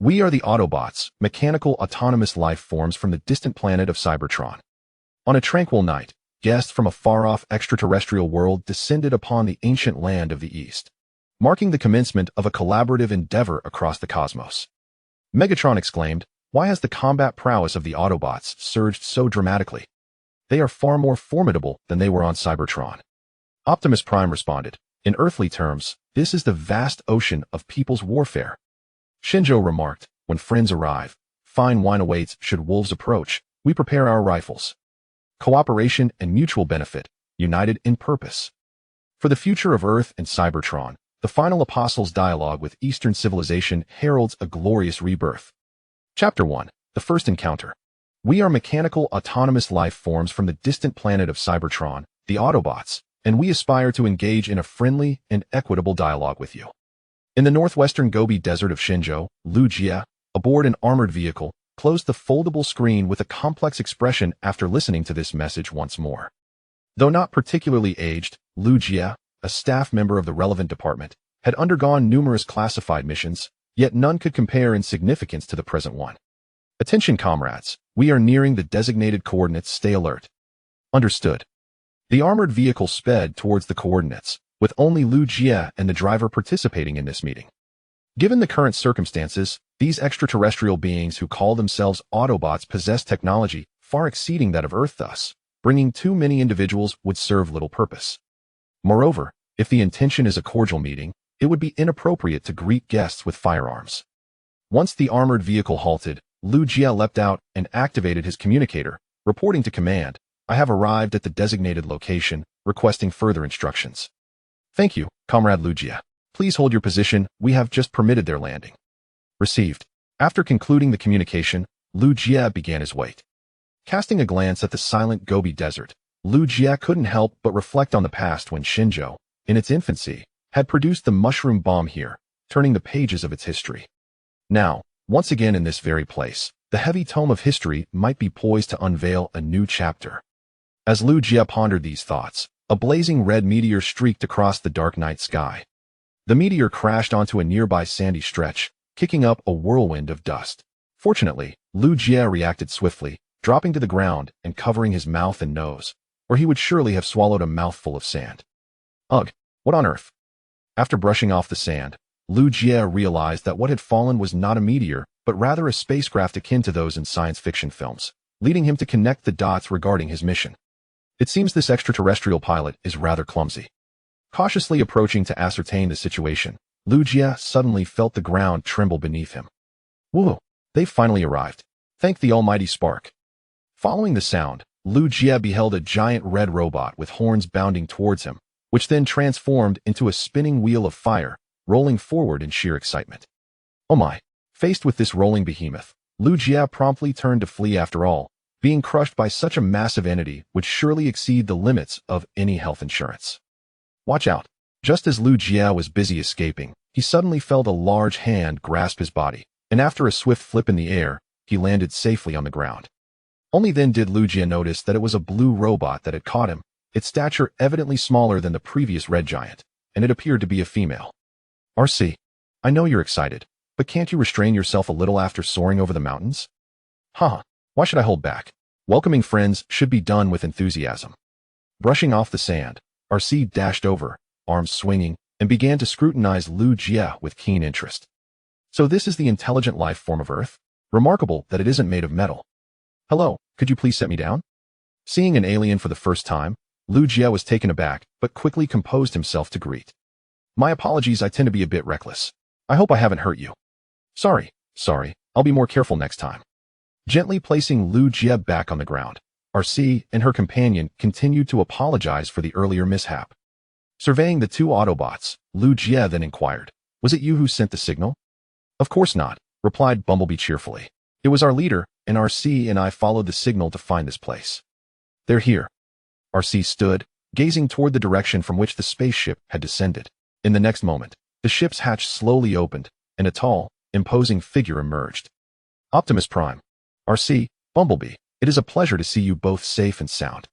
We are the Autobots, mechanical autonomous life forms from the distant planet of Cybertron. On a tranquil night, guests from a far-off extraterrestrial world descended upon the ancient land of the East, marking the commencement of a collaborative endeavor across the cosmos. Megatron exclaimed, "Why has the combat prowess of the Autobots surged so dramatically? They are far more formidable than they were on Cybertron." Optimus Prime responded, "In earthly terms, this is the vast ocean of people's warfare." Shinjo remarked, "When friends arrive, fine wine awaits. Should wolves approach, we prepare our rifles. Cooperation and mutual benefit, united in purpose." For the future of Earth and Cybertron, the final apostles' dialogue with Eastern civilization heralds a glorious rebirth. Chapter 1. The First Encounter. We are mechanical autonomous life forms from the distant planet of Cybertron, the Autobots, and we aspire to engage in a friendly and equitable dialogue with you. In the northwestern Gobi Desert of Shinjo, Lu Jie, aboard an armored vehicle, closed the foldable screen with a complex expression after listening to this message once more. Though not particularly aged, Lu Jie, a staff member of the relevant department, had undergone numerous classified missions, yet none could compare in significance to the present one. "Attention, comrades, we are nearing the designated coordinates. Stay alert." Understood. The armored vehicle sped towards the coordinates, with only Lu Jie and the driver participating in this meeting. Given the current circumstances, these extraterrestrial beings who call themselves Autobots possess technology far exceeding that of Earth, thus, bringing too many individuals would serve little purpose. Moreover, if the intention is a cordial meeting, it would be inappropriate to greet guests with firearms. Once the armored vehicle halted, Lu Jie leapt out and activated his communicator, reporting to command, "I have arrived at the designated location, requesting further instructions." "Thank you, Comrade Lu Jie. Please hold your position. We have just permitted their landing." Received. After concluding the communication, Lu Jie began his wait. Casting a glance at the silent Gobi Desert, Lu Jie couldn't help but reflect on the past when Shinjo, in its infancy, had produced the mushroom bomb here, turning the pages of its history. Now, once again in this very place, the heavy tome of history might be poised to unveil a new chapter. As Lu Jie pondered these thoughts, a blazing red meteor streaked across the dark night sky. The meteor crashed onto a nearby sandy stretch, kicking up a whirlwind of dust. Fortunately, Lu Jie reacted swiftly, dropping to the ground and covering his mouth and nose, or he would surely have swallowed a mouthful of sand. Ugh, what on earth? After brushing off the sand, Lu Jie realized that what had fallen was not a meteor, but rather a spacecraft akin to those in science fiction films, leading him to connect the dots regarding his mission. It seems this extraterrestrial pilot is rather clumsy. Cautiously approaching to ascertain the situation, Lu Jie suddenly felt the ground tremble beneath him. Whoa, they've finally arrived. Thank the almighty spark. Following the sound, Lu Jie beheld a giant red robot with horns bounding towards him, which then transformed into a spinning wheel of fire, rolling forward in sheer excitement. Oh my! Faced with this rolling behemoth, Lu Jie promptly turned to flee. After all, being crushed by such a massive entity would surely exceed the limits of any health insurance. Watch out! Just as Lu Jie was busy escaping, he suddenly felt a large hand grasp his body, and after a swift flip in the air, he landed safely on the ground. Only then did Lu Jie notice that it was a blue robot that had caught him, its stature evidently smaller than the previous red giant, and it appeared to be a female. "RC, I know you're excited, but can't you restrain yourself a little after soaring over the mountains?" "Haha, why should I hold back? Welcoming friends should be done with enthusiasm." Brushing off the sand, RC dashed over, arms swinging, and began to scrutinize Lu Jie with keen interest. "So this is the intelligent life form of Earth? Remarkable that it isn't made of metal. Hello, could you please set me down?" Seeing an alien for the first time, Lu Jie was taken aback, but quickly composed himself to greet. "My apologies, I tend to be a bit reckless. I hope I haven't hurt you." Sorry, I'll be more careful next time." Gently placing Lu Jie back on the ground, RC and her companion continued to apologize for the earlier mishap. Surveying the two Autobots, Lu Jie then inquired, "Was it you who sent the signal?" "Of course not," replied Bumblebee cheerfully. "It was our leader, and RC and I followed the signal to find this place." "They're here." RC stood, gazing toward the direction from which the spaceship had descended. In the next moment, the ship's hatch slowly opened, and a tall, imposing figure emerged. "Optimus Prime, RC, Bumblebee, it is a pleasure to see you both safe and sound."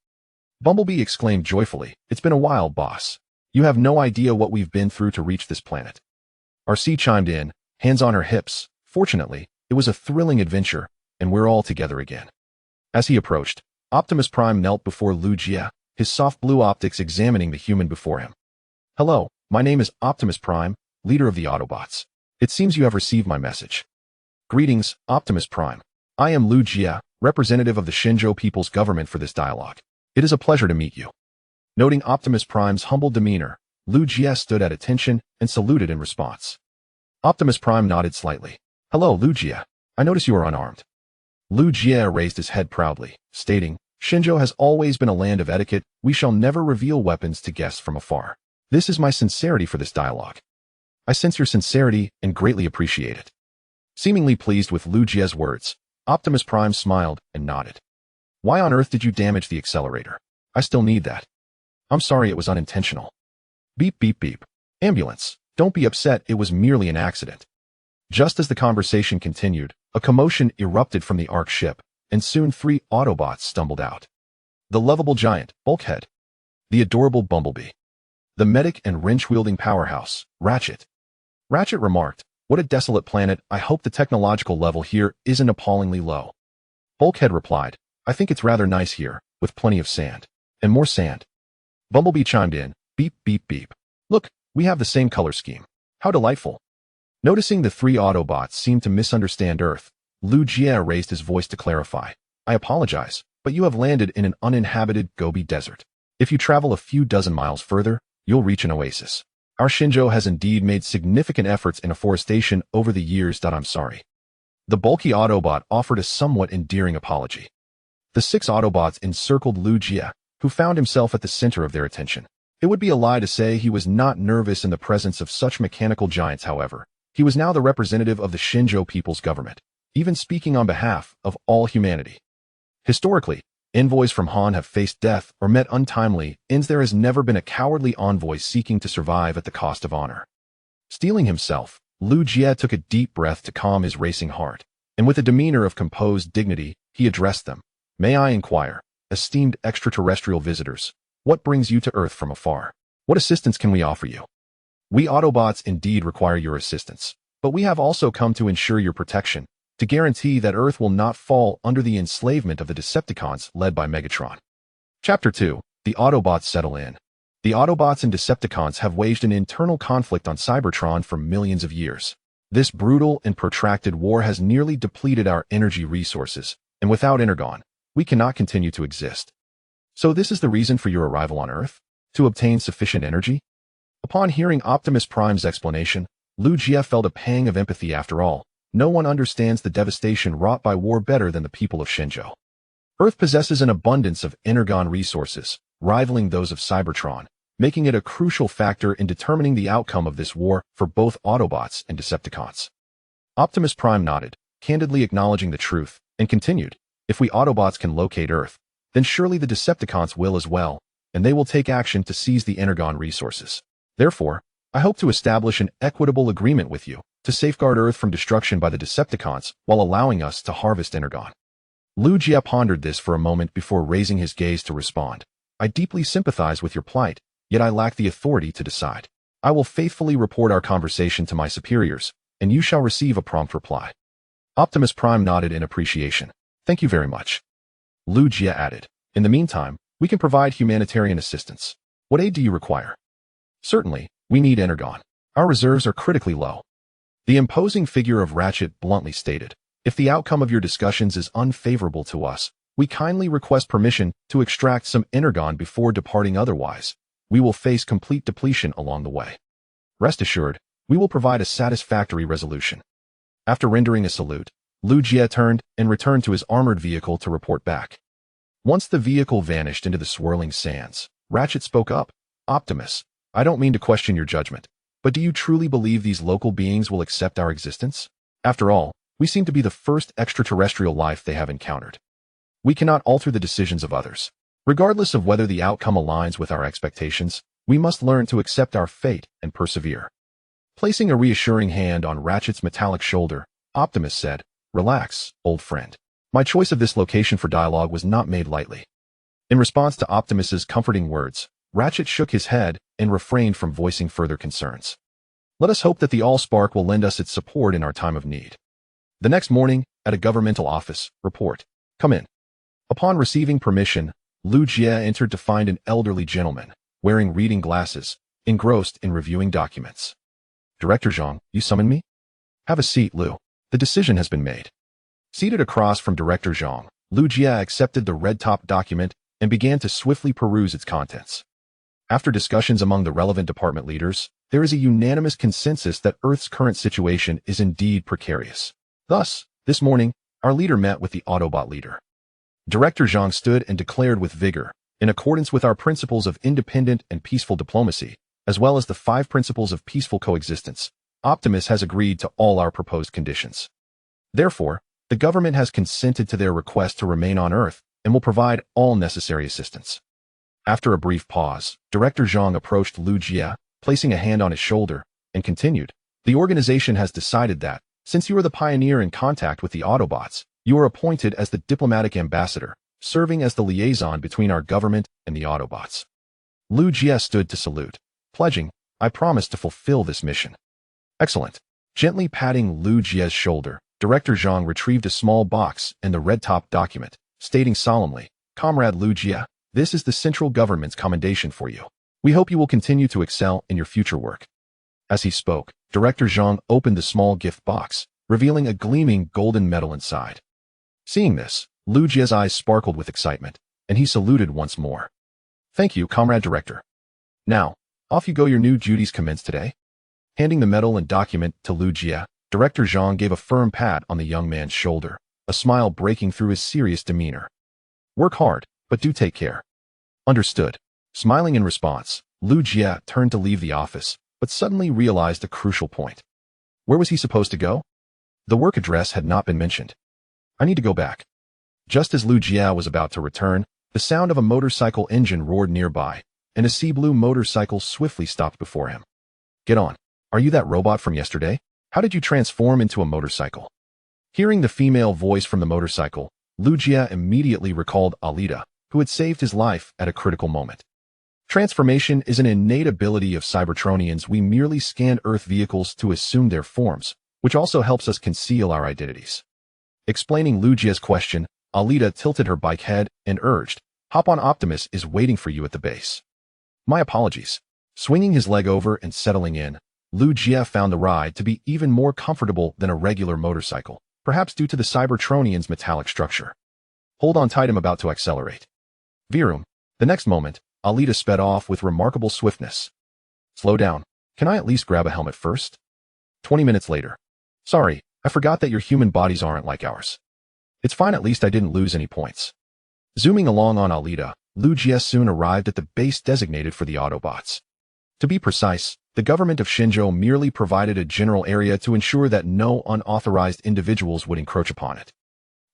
Bumblebee exclaimed joyfully, "It's been a while, boss. You have no idea what we've been through to reach this planet." RC chimed in, hands on her hips, Fortunately, it was a thrilling adventure, and we're all together again. As he approached, Optimus Prime knelt before Lu Jie, his soft blue optics examining the human before him. Hello, my name is Optimus Prime, leader of the Autobots. It seems you have received my message. Greetings, Optimus Prime. I am Lu Jie, representative of the Shenzhou People's Government for this dialogue. It is a pleasure to meet you. Noting Optimus Prime's humble demeanor, Lu Jie stood at attention and saluted in response. Optimus Prime nodded slightly. Hello, Lu Jie. I notice you are unarmed. Lu Jie raised his head proudly, stating, Shenzhou has always been a land of etiquette. We shall never reveal weapons to guests from afar. This is my sincerity for this dialogue. I sense your sincerity and greatly appreciate it. Seemingly pleased with Lu Jie's words, Optimus Prime smiled and nodded. Why on earth did you damage the accelerator? I still need that. I'm sorry, it was unintentional. Beep beep beep. Ambulance. Don't be upset, it was merely an accident. Just as the conversation continued, a commotion erupted from the Ark ship, and soon 3 Autobots stumbled out. The lovable giant, Bulkhead. The adorable Bumblebee. The medic and wrench-wielding powerhouse, Ratchet. Ratchet remarked, what a desolate planet, I hope the technological level here isn't appallingly low. Bulkhead replied, I think it's rather nice here, with plenty of sand. And more sand. Bumblebee chimed in, beep beep beep. Look, we have the same color scheme. How delightful. Noticing the 3 Autobots seemed to misunderstand Earth, Lu Jie raised his voice to clarify. I apologize, but you have landed in an uninhabited Gobi Desert. If you travel a few dozen miles further, you'll reach an oasis. Our Shenzhou has indeed made significant efforts in afforestation over the years. I'm sorry. The bulky Autobot offered a somewhat endearing apology. The 6 Autobots encircled Lu Jie, who found himself at the center of their attention. It would be a lie to say he was not nervous in the presence of such mechanical giants, however. He was now the representative of the Shenzhou People's Government, even speaking on behalf of all humanity. Historically, envoys from Han have faced death or met untimely ends. There has never been a cowardly envoy seeking to survive at the cost of honor. Steeling himself, Lu Jie took a deep breath to calm his racing heart, and with a demeanor of composed dignity, he addressed them. May I inquire, esteemed extraterrestrial visitors, what brings you to Earth from afar? What assistance can we offer you? We Autobots indeed require your assistance, but we have also come to ensure your protection, to guarantee that Earth will not fall under the enslavement of the Decepticons led by Megatron. Chapter 2. The Autobots settle in. The Autobots and Decepticons have waged an internal conflict on Cybertron for millions of years. This brutal and protracted war has nearly depleted our energy resources, and without Energon, we cannot continue to exist. So this is the reason for your arrival on Earth? To obtain sufficient energy? Upon hearing Optimus Prime's explanation, Lu Jie felt a pang of empathy. After all, no one understands the devastation wrought by war better than the people of Shenzhou. Earth possesses an abundance of Energon resources, rivaling those of Cybertron, making it a crucial factor in determining the outcome of this war for both Autobots and Decepticons. Optimus Prime nodded, candidly acknowledging the truth, and continued, if we Autobots can locate Earth, then surely the Decepticons will as well, and they will take action to seize the Energon resources. Therefore, I hope to establish an equitable agreement with you to safeguard Earth from destruction by the Decepticons while allowing us to harvest Energon. Lu Jie pondered this for a moment before raising his gaze to respond. I deeply sympathize with your plight, yet I lack the authority to decide. I will faithfully report our conversation to my superiors, and you shall receive a prompt reply. Optimus Prime nodded in appreciation. Thank you very much. Lu Jie added, in the meantime, we can provide humanitarian assistance. What aid do you require? Certainly, we need Energon. Our reserves are critically low. The imposing figure of Ratchet bluntly stated, if the outcome of your discussions is unfavorable to us, we kindly request permission to extract some Energon before departing, otherwise, we will face complete depletion along the way. Rest assured, we will provide a satisfactory resolution. After rendering a salute, Lu Jie turned and returned to his armored vehicle to report back. Once the vehicle vanished into the swirling sands, Ratchet spoke up, Optimus, I don't mean to question your judgment, but do you truly believe these local beings will accept our existence? After all, we seem to be the first extraterrestrial life they have encountered. We cannot alter the decisions of others. Regardless of whether the outcome aligns with our expectations, we must learn to accept our fate and persevere. Placing a reassuring hand on Ratchet's metallic shoulder, Optimus said, relax, old friend. My choice of this location for dialogue was not made lightly. In response to Optimus's comforting words, Ratchet shook his head and refrained from voicing further concerns. Let us hope that the Allspark will lend us its support in our time of need. The next morning, at a governmental office, report. Come in. Upon receiving permission, Lu Jie entered to find an elderly gentleman, wearing reading glasses, engrossed in reviewing documents. Director Zhang, you summoned me? Have a seat, Lu. The decision has been made. Seated across from Director Zhang, Lu Jie accepted the red-top document and began to swiftly peruse its contents. After discussions among the relevant department leaders, there is a unanimous consensus that Earth's current situation is indeed precarious. Thus, this morning, our leader met with the Autobot leader. Director Zhang stood and declared with vigor, in accordance with our principles of independent and peaceful diplomacy, as well as the 5 principles of peaceful coexistence, Optimus has agreed to all our proposed conditions. Therefore, the government has consented to their request to remain on Earth and will provide all necessary assistance. After a brief pause, Director Zhang approached Lu Jie, placing a hand on his shoulder, and continued, the organization has decided that, since you are the pioneer in contact with the Autobots, you are appointed as the diplomatic ambassador, serving as the liaison between our government and the Autobots. Lu Jie stood to salute, pledging, I promise to fulfill this mission. Excellent. Gently patting Lu Jie's shoulder, Director Zhang retrieved a small box and the red-top document, stating solemnly, Comrade Lu Jie, this is the central government's commendation for you. We hope you will continue to excel in your future work. As he spoke, Director Zhang opened the small gift box, revealing a gleaming golden medal inside. Seeing this, Lu Jie's eyes sparkled with excitement, and he saluted once more. Thank you, Comrade Director. Now, off you go, your new duties commence today. Handing the medal and document to Lu Jie, Director Zhang gave a firm pat on the young man's shoulder, a smile breaking through his serious demeanor. Work hard, but do take care. Understood. Smiling in response, Lu Jie turned to leave the office, but suddenly realized a crucial point. Where was he supposed to go? The work address had not been mentioned. I need to go back. Just as Lu Jie was about to return, the sound of a motorcycle engine roared nearby, and a sea blue motorcycle swiftly stopped before him. Get on. Are you that robot from yesterday? How did you transform into a motorcycle? Hearing the female voice from the motorcycle, Lu Jie immediately recalled Alita, who had saved his life at a critical moment. Transformation is an innate ability of Cybertronians. We merely scan Earth vehicles to assume their forms, which also helps us conceal our identities. Explaining Lu Jie's question, Alita tilted her bike head and urged, Hop on, Optimus is waiting for you at the base. My apologies. Swinging his leg over and settling in, Lu Jie found the ride to be even more comfortable than a regular motorcycle, perhaps due to the Cybertronians' metallic structure. Hold on tight, I'm about to accelerate. Virum. The next moment, Alita sped off with remarkable swiftness. Slow down. Can I at least grab a helmet first? 20 minutes later. Sorry, I forgot that your human bodies aren't like ours. It's fine, at least I didn't lose any points. Zooming along on Alita, Lu Jie soon arrived at the base designated for the Autobots. To be precise, the government of Shenzhou merely provided a general area to ensure that no unauthorized individuals would encroach upon it.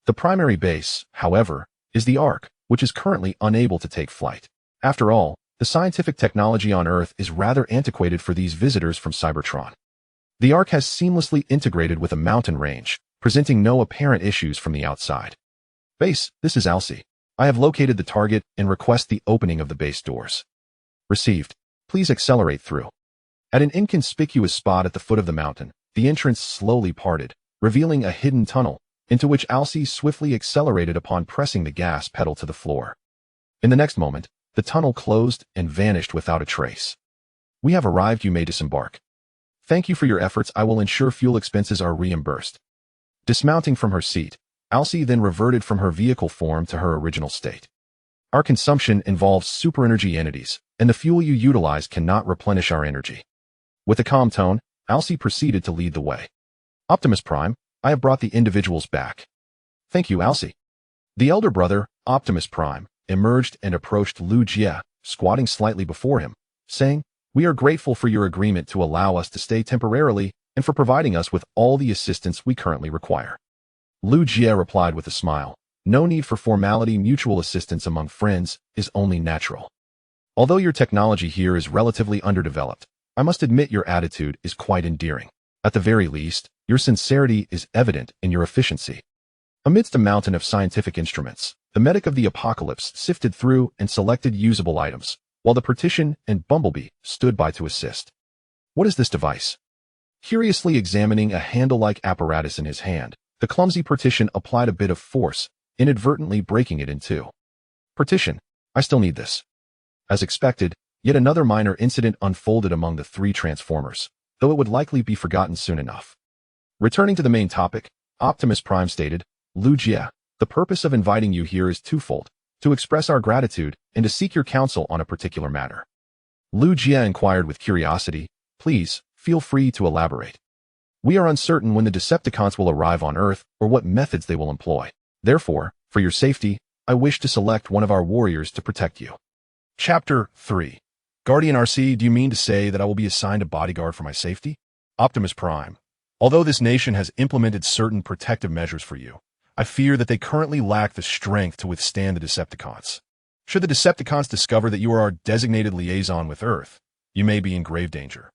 The primary base, however, is the Ark, which is currently unable to take flight. After all, the scientific technology on Earth is rather antiquated for these visitors from Cybertron. The Ark has seamlessly integrated with a mountain range, presenting no apparent issues from the outside. Base, this is Alcy. I have located the target and request the opening of the base doors. Received. Please accelerate through. At an inconspicuous spot at the foot of the mountain, the entrance slowly parted, revealing a hidden tunnel, into which Alcy swiftly accelerated upon pressing the gas pedal to the floor. In the next moment, the tunnel closed and vanished without a trace. We have arrived, you may disembark. Thank you for your efforts, I will ensure fuel expenses are reimbursed. Dismounting from her seat, Alcy then reverted from her vehicle form to her original state. Our consumption involves super-energy entities, and the fuel you utilize cannot replenish our energy. With a calm tone, Alcy proceeded to lead the way. Optimus Prime, I have brought the individuals back. Thank you, Alcy. The elder brother, Optimus Prime, emerged and approached Lu Jie, squatting slightly before him, saying, We are grateful for your agreement to allow us to stay temporarily and for providing us with all the assistance we currently require. Lu Jie replied with a smile, No need for formality, mutual assistance among friends is only natural. Although your technology here is relatively underdeveloped, I must admit your attitude is quite endearing. At the very least, your sincerity is evident in your efficiency. Amidst a mountain of scientific instruments, the medic of the apocalypse sifted through and selected usable items, while the Partition and Bumblebee stood by to assist. What is this device? Curiously examining a handle-like apparatus in his hand, The clumsy partition applied a bit of force, inadvertently breaking it in two. Partition, I still need this. As expected, yet another minor incident unfolded among the three Transformers, though it would likely be forgotten soon enough. Returning to the main topic, Optimus Prime stated, Lu Jie, the purpose of inviting you here is twofold, to express our gratitude and to seek your counsel on a particular matter. Lu Jie inquired with curiosity, please, feel free to elaborate. We are uncertain when the Decepticons will arrive on Earth or what methods they will employ. Therefore, for your safety, I wish to select one of our warriors to protect you. Chapter 3. Guardian RC, do you mean to say that I will be assigned a bodyguard for my safety? Optimus Prime. Although this nation has implemented certain protective measures for you, I fear that they currently lack the strength to withstand the Decepticons. Should the Decepticons discover that you are our designated liaison with Earth, you may be in grave danger.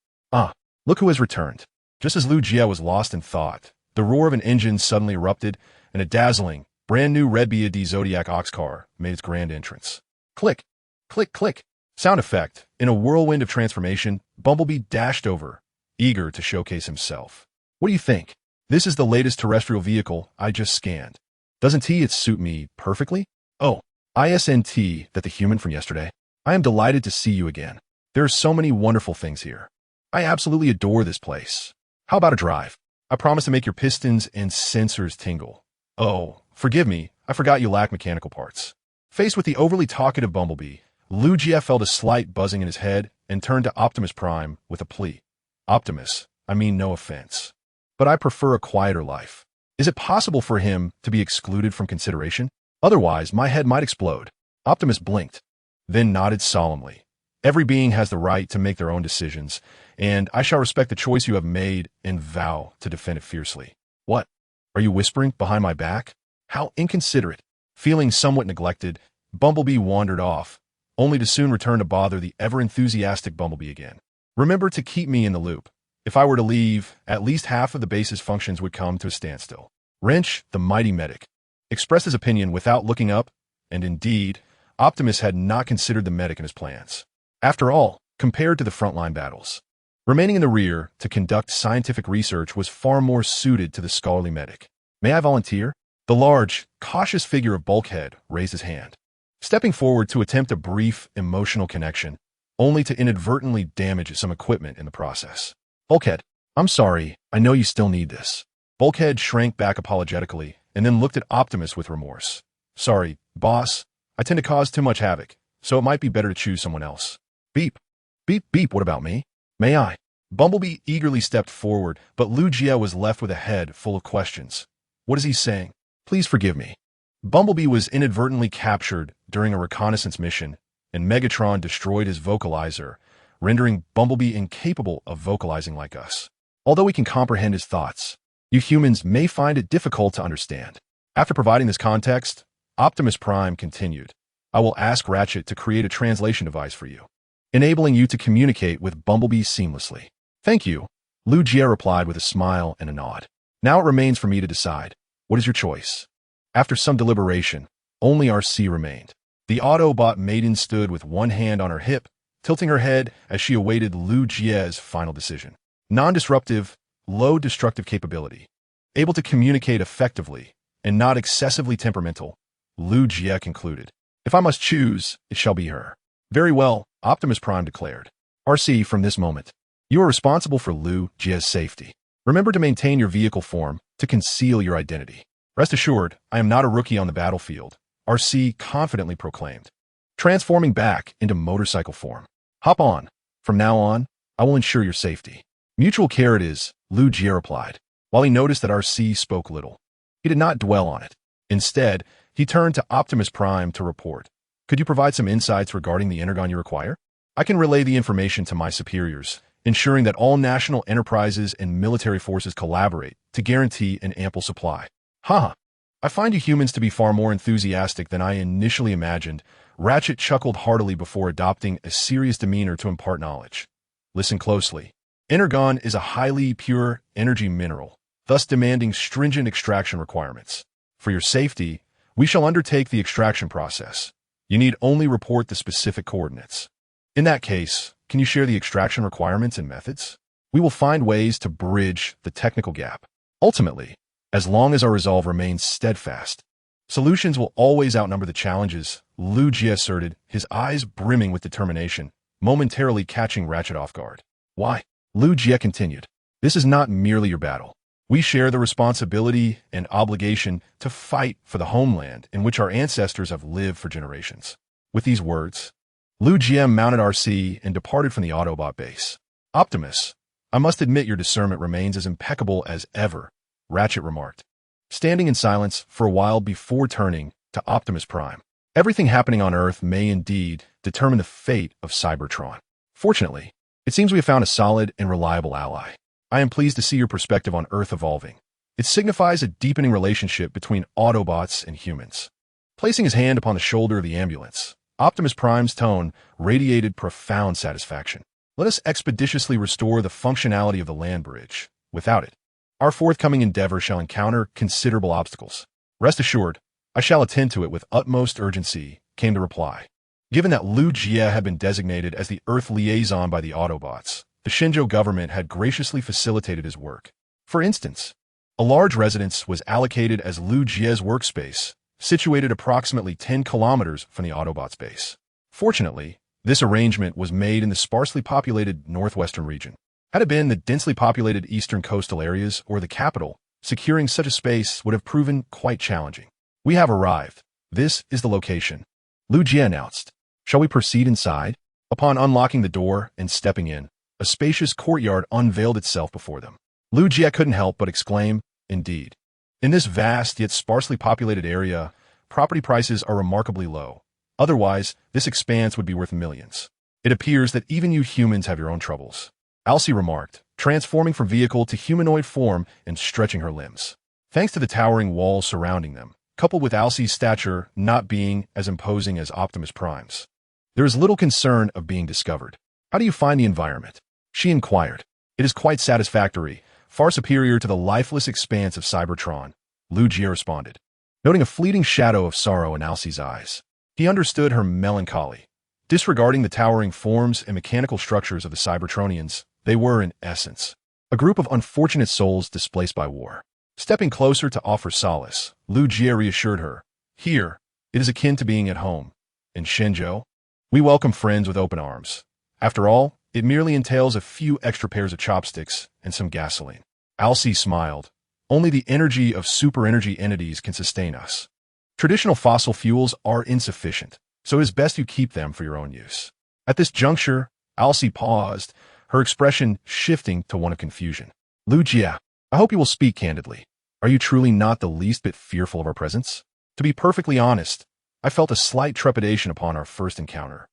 Look who has returned. Just as Lu Jie was lost in thought, the roar of an engine suddenly erupted, and a dazzling, brand-new red BAD Zodiac Ox car made its grand entrance. Click, click, click. Sound effect. In a whirlwind of transformation, Bumblebee dashed over, eager to showcase himself. What do you think? This is the latest terrestrial vehicle I just scanned. Doesn't it suit me perfectly? Oh, ISNT, that the human from yesterday. I am delighted to see you again. There are so many wonderful things here. I absolutely adore this place. How about a drive? I promise to make your pistons and sensors tingle. Oh, forgive me, I forgot you lack mechanical parts. Faced with the overly talkative Bumblebee, Lu Jie felt a slight buzzing in his head and turned to Optimus Prime with a plea. Optimus, I mean no offense, but I prefer a quieter life. Is it possible for him to be excluded from consideration? Otherwise, my head might explode. Optimus blinked, then nodded solemnly. Every being has the right to make their own decisions, and I shall respect the choice you have made and vow to defend it fiercely. What? Are you whispering behind my back? How inconsiderate. Feeling somewhat neglected, Bumblebee wandered off, only to soon return to bother the ever-enthusiastic Bumblebee again. Remember to keep me in the loop. If I were to leave, at least half of the base's functions would come to a standstill. Wrench, the mighty medic, expressed his opinion without looking up, and indeed, Optimus had not considered the medic in his plans. After all, compared to the frontline battles, remaining in the rear to conduct scientific research was far more suited to the scholarly medic. May I volunteer? The large, cautious figure of Bulkhead raised his hand, stepping forward to attempt a brief, emotional connection, only to inadvertently damage some equipment in the process. Bulkhead, I'm sorry, I know you still need this. Bulkhead shrank back apologetically and then looked at Optimus with remorse. Sorry, boss, I tend to cause too much havoc, so it might be better to choose someone else. Beep. Beep, beep, what about me? May I? Bumblebee eagerly stepped forward, but Lu Jie was left with a head full of questions. What is he saying? Please forgive me. Bumblebee was inadvertently captured during a reconnaissance mission, and Megatron destroyed his vocalizer, rendering Bumblebee incapable of vocalizing like us. Although we can comprehend his thoughts, you humans may find it difficult to understand. After providing this context, Optimus Prime continued, I will ask Ratchet to create a translation device for you, enabling you to communicate with Bumblebee seamlessly. Thank you, Lu Jie replied with a smile and a nod. Now it remains for me to decide. What is your choice? After some deliberation, only RC remained. The Autobot maiden stood with one hand on her hip, tilting her head as she awaited Lu Jie's final decision. Non-disruptive, low destructive capability. Able to communicate effectively, and not excessively temperamental, Lu Jie concluded. If I must choose, it shall be her. Very well, Optimus Prime declared. RC, from this moment, you are responsible for Lu Jie's safety. Remember to maintain your vehicle form to conceal your identity. Rest assured, I am not a rookie on the battlefield, RC confidently proclaimed, transforming back into motorcycle form. Hop on. From now on, I will ensure your safety. Mutual care it is, Lu Jie replied, while he noticed that RC spoke little. He did not dwell on it. Instead, he turned to Optimus Prime to report. Could you provide some insights regarding the energon you require? I can relay the information to my superiors, ensuring that all national enterprises and military forces collaborate to guarantee an ample supply. Haha. I find you humans to be far more enthusiastic than I initially imagined. Ratchet chuckled heartily before adopting a serious demeanor to impart knowledge. Listen closely. Energon is a highly pure energy mineral, thus demanding stringent extraction requirements. For your safety, we shall undertake the extraction process. You need only report the specific coordinates. In that case, can you share the extraction requirements and methods? We will find ways to bridge the technical gap. Ultimately, as long as our resolve remains steadfast. Solutions will always outnumber the challenges, Lu Jie asserted, his eyes brimming with determination, momentarily catching Ratchet off guard. Why? Lu Jie continued. This is not merely your battle. We share the responsibility and obligation to fight for the homeland in which our ancestors have lived for generations. With these words, Lu Jie mounted RC and departed from the Autobot base. Optimus, I must admit your discernment remains as impeccable as ever, Ratchet remarked, standing in silence for a while before turning to Optimus Prime. Everything happening on Earth may indeed determine the fate of Cybertron. Fortunately, it seems we have found a solid and reliable ally. I am pleased to see your perspective on Earth evolving. It signifies a deepening relationship between Autobots and humans. Placing his hand upon the shoulder of the ambulance, Optimus Prime's tone radiated profound satisfaction. Let us expeditiously restore the functionality of the land bridge. Without it, our forthcoming endeavor shall encounter considerable obstacles. Rest assured, I shall attend to it with utmost urgency, came the reply. Given that Lu Jie had been designated as the Earth liaison by the Autobots, the Shenzhou government had graciously facilitated his work. For instance, a large residence was allocated as Lu Jie's workspace, situated approximately 10 kilometers from the Autobots base. Fortunately, this arrangement was made in the sparsely populated northwestern region. Had it been the densely populated eastern coastal areas or the capital, securing such a space would have proven quite challenging. We have arrived. This is the location, Lu Jie announced. Shall we proceed inside? Upon unlocking the door and stepping in, a spacious courtyard unveiled itself before them. Lu Jie couldn't help but exclaim, indeed. In this vast yet sparsely populated area, property prices are remarkably low. Otherwise, this expanse would be worth millions. It appears that even you humans have your own troubles, Alcee remarked, transforming from vehicle to humanoid form and stretching her limbs. Thanks to the towering walls surrounding them, coupled with Alcee's stature not being as imposing as Optimus Prime's, there is little concern of being discovered. How do you find the environment? She inquired. It is quite satisfactory, far superior to the lifeless expanse of Cybertron, Lu Jie responded, noting a fleeting shadow of sorrow in Alcee's eyes. He understood her melancholy. Disregarding the towering forms and mechanical structures of the Cybertronians, they were, in essence, a group of unfortunate souls displaced by war. Stepping closer to offer solace, Lu Jie reassured her. Here, it is akin to being at home. In Shenzhou, we welcome friends with open arms. After all, it merely entails a few extra pairs of chopsticks and some gasoline. Alcee smiled. Only the energy of super-energy entities can sustain us. Traditional fossil fuels are insufficient, so it is best you keep them for your own use. At this juncture, Alcee paused, her expression shifting to one of confusion. Lu Jie, I hope you will speak candidly. Are you truly not the least bit fearful of our presence? To be perfectly honest, I felt a slight trepidation upon our first encounter.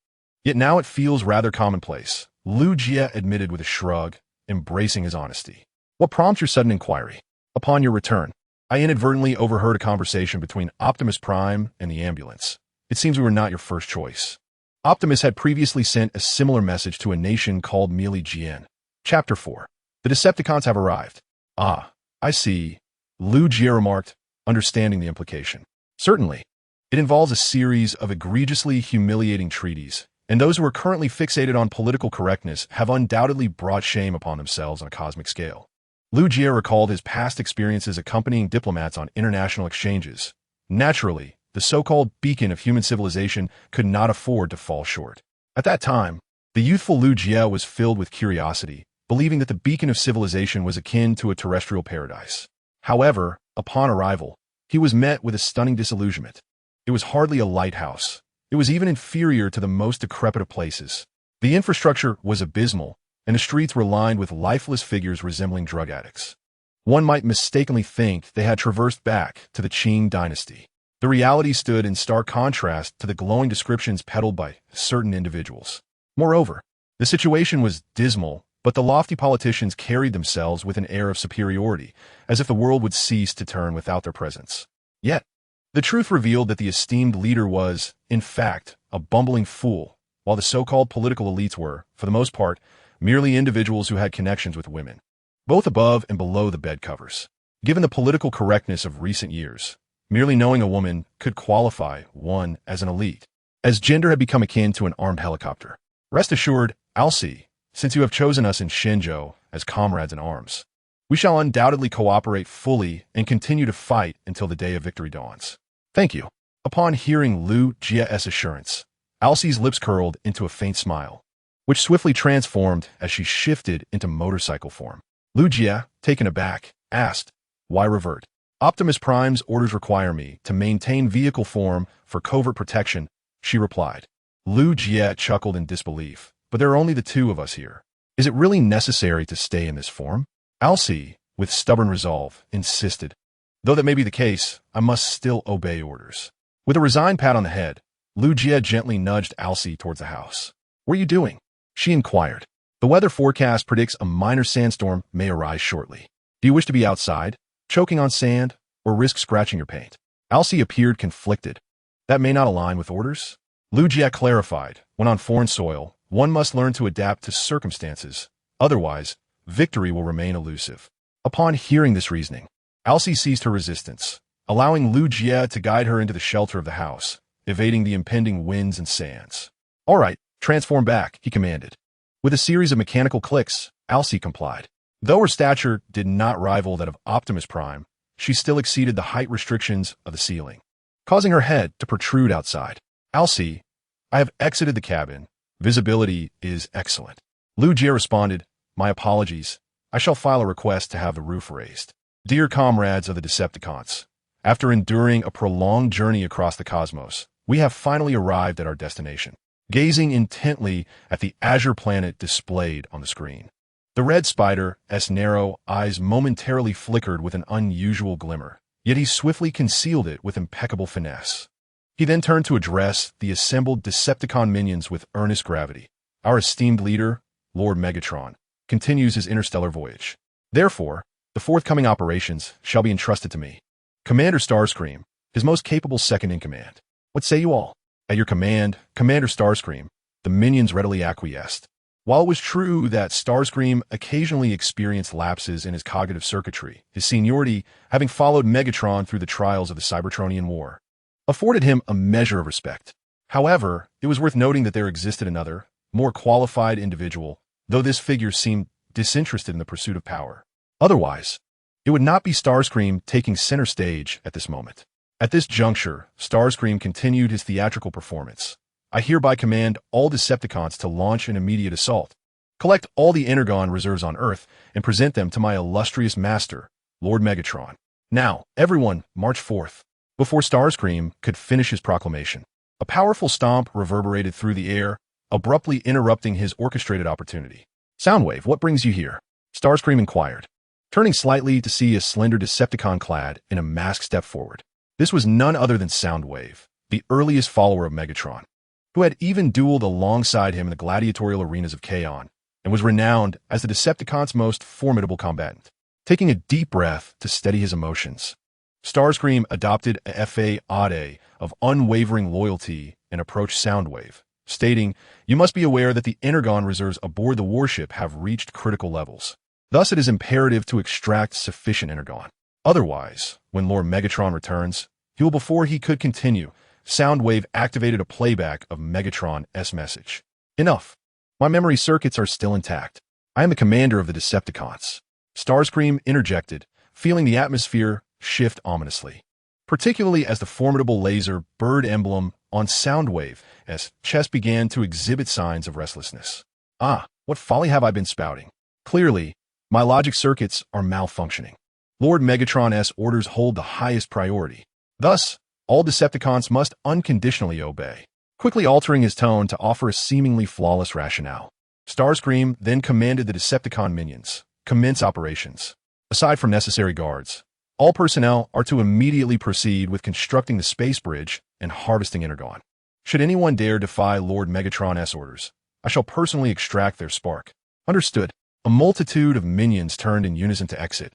Yet now it feels rather commonplace, Lu Jie admitted with a shrug, embracing his honesty. What prompts your sudden inquiry? Upon your return, I inadvertently overheard a conversation between Optimus Prime and the ambulance. It seems we were not your first choice. Optimus had previously sent a similar message to a nation called Meili Jian. Chapter 4. The Decepticons have arrived. Ah, I see, Lu Jie remarked, understanding the implication. Certainly. It involves a series of egregiously humiliating treaties, and those who are currently fixated on political correctness have undoubtedly brought shame upon themselves on a cosmic scale. Lu Jie recalled his past experiences accompanying diplomats on international exchanges. Naturally, the so-called beacon of human civilization could not afford to fall short. At that time, the youthful Lu Jie was filled with curiosity, believing that the beacon of civilization was akin to a terrestrial paradise. However, upon arrival, he was met with a stunning disillusionment. It was hardly a lighthouse. It was even inferior to the most decrepit of places. The infrastructure was abysmal, and the streets were lined with lifeless figures resembling drug addicts. One might mistakenly think they had traversed back to the Qing dynasty. The reality stood in stark contrast to the glowing descriptions peddled by certain individuals. Moreover, the situation was dismal, but the lofty politicians carried themselves with an air of superiority, as if the world would cease to turn without their presence. Yet, the truth revealed that the esteemed leader was, in fact, a bumbling fool, while the so-called political elites were, for the most part, merely individuals who had connections with women, both above and below the bed covers. Given the political correctness of recent years, merely knowing a woman could qualify one as an elite, as gender had become akin to an armed helicopter. Rest assured, Alcee, since you have chosen us in Shenzhou as comrades in arms, We shall undoubtedly cooperate fully and continue to fight until the day of victory dawns. Thank you. Upon hearing Lu Jia's assurance, Alcye's lips curled into a faint smile, which swiftly transformed as she shifted into motorcycle form. Lu Jia, taken aback, asked, "Why revert?" "Optimus Prime's orders require me to maintain vehicle form for covert protection," she replied. Lu Jia chuckled in disbelief. "But there are only the two of us here. Is it really necessary to stay in this form?" Alcye, with stubborn resolve, insisted. "Though that may be the case, I must still obey orders." With a resigned pat on the head, Lu Jia gently nudged Alcye towards the house. "What are you doing?" she inquired. "The weather forecast predicts a minor sandstorm may arise shortly. Do you wish to be outside, choking on sand, or risk scratching your paint?" Alcye appeared conflicted. "That may not align with orders." Lu Jia clarified, "When on foreign soil, one must learn to adapt to circumstances. Otherwise, victory will remain elusive." Upon hearing this reasoning, Alcye ceased her resistance, allowing Lu Jia to guide her into the shelter of the house, evading the impending winds and sands. "All right, transform back," he commanded. With a series of mechanical clicks, Alcye complied. Though her stature did not rival that of Optimus Prime, she still exceeded the height restrictions of the ceiling, causing her head to protrude outside. "Alcye, I have exited the cabin. Visibility is excellent." Lu Jia responded, "My apologies. I shall file a request to have the roof raised." Dear comrades of the Decepticons, after enduring a prolonged journey across the cosmos, we have finally arrived at our destination. Gazing intently at the azure planet displayed on the screen, the red spider's narrow eyes momentarily flickered with an unusual glimmer, yet he swiftly concealed it with impeccable finesse. He then turned to address the assembled Decepticon minions with earnest gravity. "Our esteemed leader, Lord Megatron, continues his interstellar voyage. Therefore, the forthcoming operations shall be entrusted to me, Commander Starscream, his most capable second-in-command. What say you all?" "At your command, Commander Starscream," the minions readily acquiesced. While it was true that Starscream occasionally experienced lapses in his cognitive circuitry, his seniority, having followed Megatron through the trials of the Cybertronian War, afforded him a measure of respect. However, it was worth noting that there existed another, more qualified individual, though this figure seemed disinterested in the pursuit of power. Otherwise, it would not be Starscream taking center stage at this moment. At this juncture, Starscream continued his theatrical performance. "I hereby command all Decepticons to launch an immediate assault. Collect all the Energon reserves on Earth and present them to my illustrious master, Lord Megatron. Now, everyone, march forth." Before Starscream could finish his proclamation, a powerful stomp reverberated through the air, abruptly interrupting his orchestrated opportunity. "Soundwave, what brings you here?" Starscream inquired, turning slightly to see a slender Decepticon clad in a mask step forward. This was none other than Soundwave, the earliest follower of Megatron, who had even dueled alongside him in the gladiatorial arenas of Kaon, and was renowned as the Decepticons' most formidable combatant. Taking a deep breath to steady his emotions, Starscream adopted a facade of unwavering loyalty and approached Soundwave, stating, "You must be aware that the Energon reserves aboard the warship have reached critical levels. Thus, it is imperative to extract sufficient Energon. Otherwise, when Lord Megatron returns, before he could continue, Soundwave activated a playback of Megatron's message. Enough. My memory circuits are still intact. I am the commander of the Decepticons." Starscream interjected, feeling the atmosphere shift ominously, particularly as the formidable laser bird emblem on Soundwave's chest began to exhibit signs of restlessness. "Ah, what folly have I been spouting? Clearly, my logic circuits are malfunctioning. Lord Megatron's orders hold the highest priority. Thus, all Decepticons must unconditionally obey." Quickly altering his tone to offer a seemingly flawless rationale, Starscream then commanded the Decepticon minions, "Commence operations. Aside from necessary guards, all personnel are to immediately proceed with constructing the space bridge and harvesting Energon. Should anyone dare defy Lord Megatron's orders, I shall personally extract their spark." "Understood." A multitude of minions turned in unison to exit,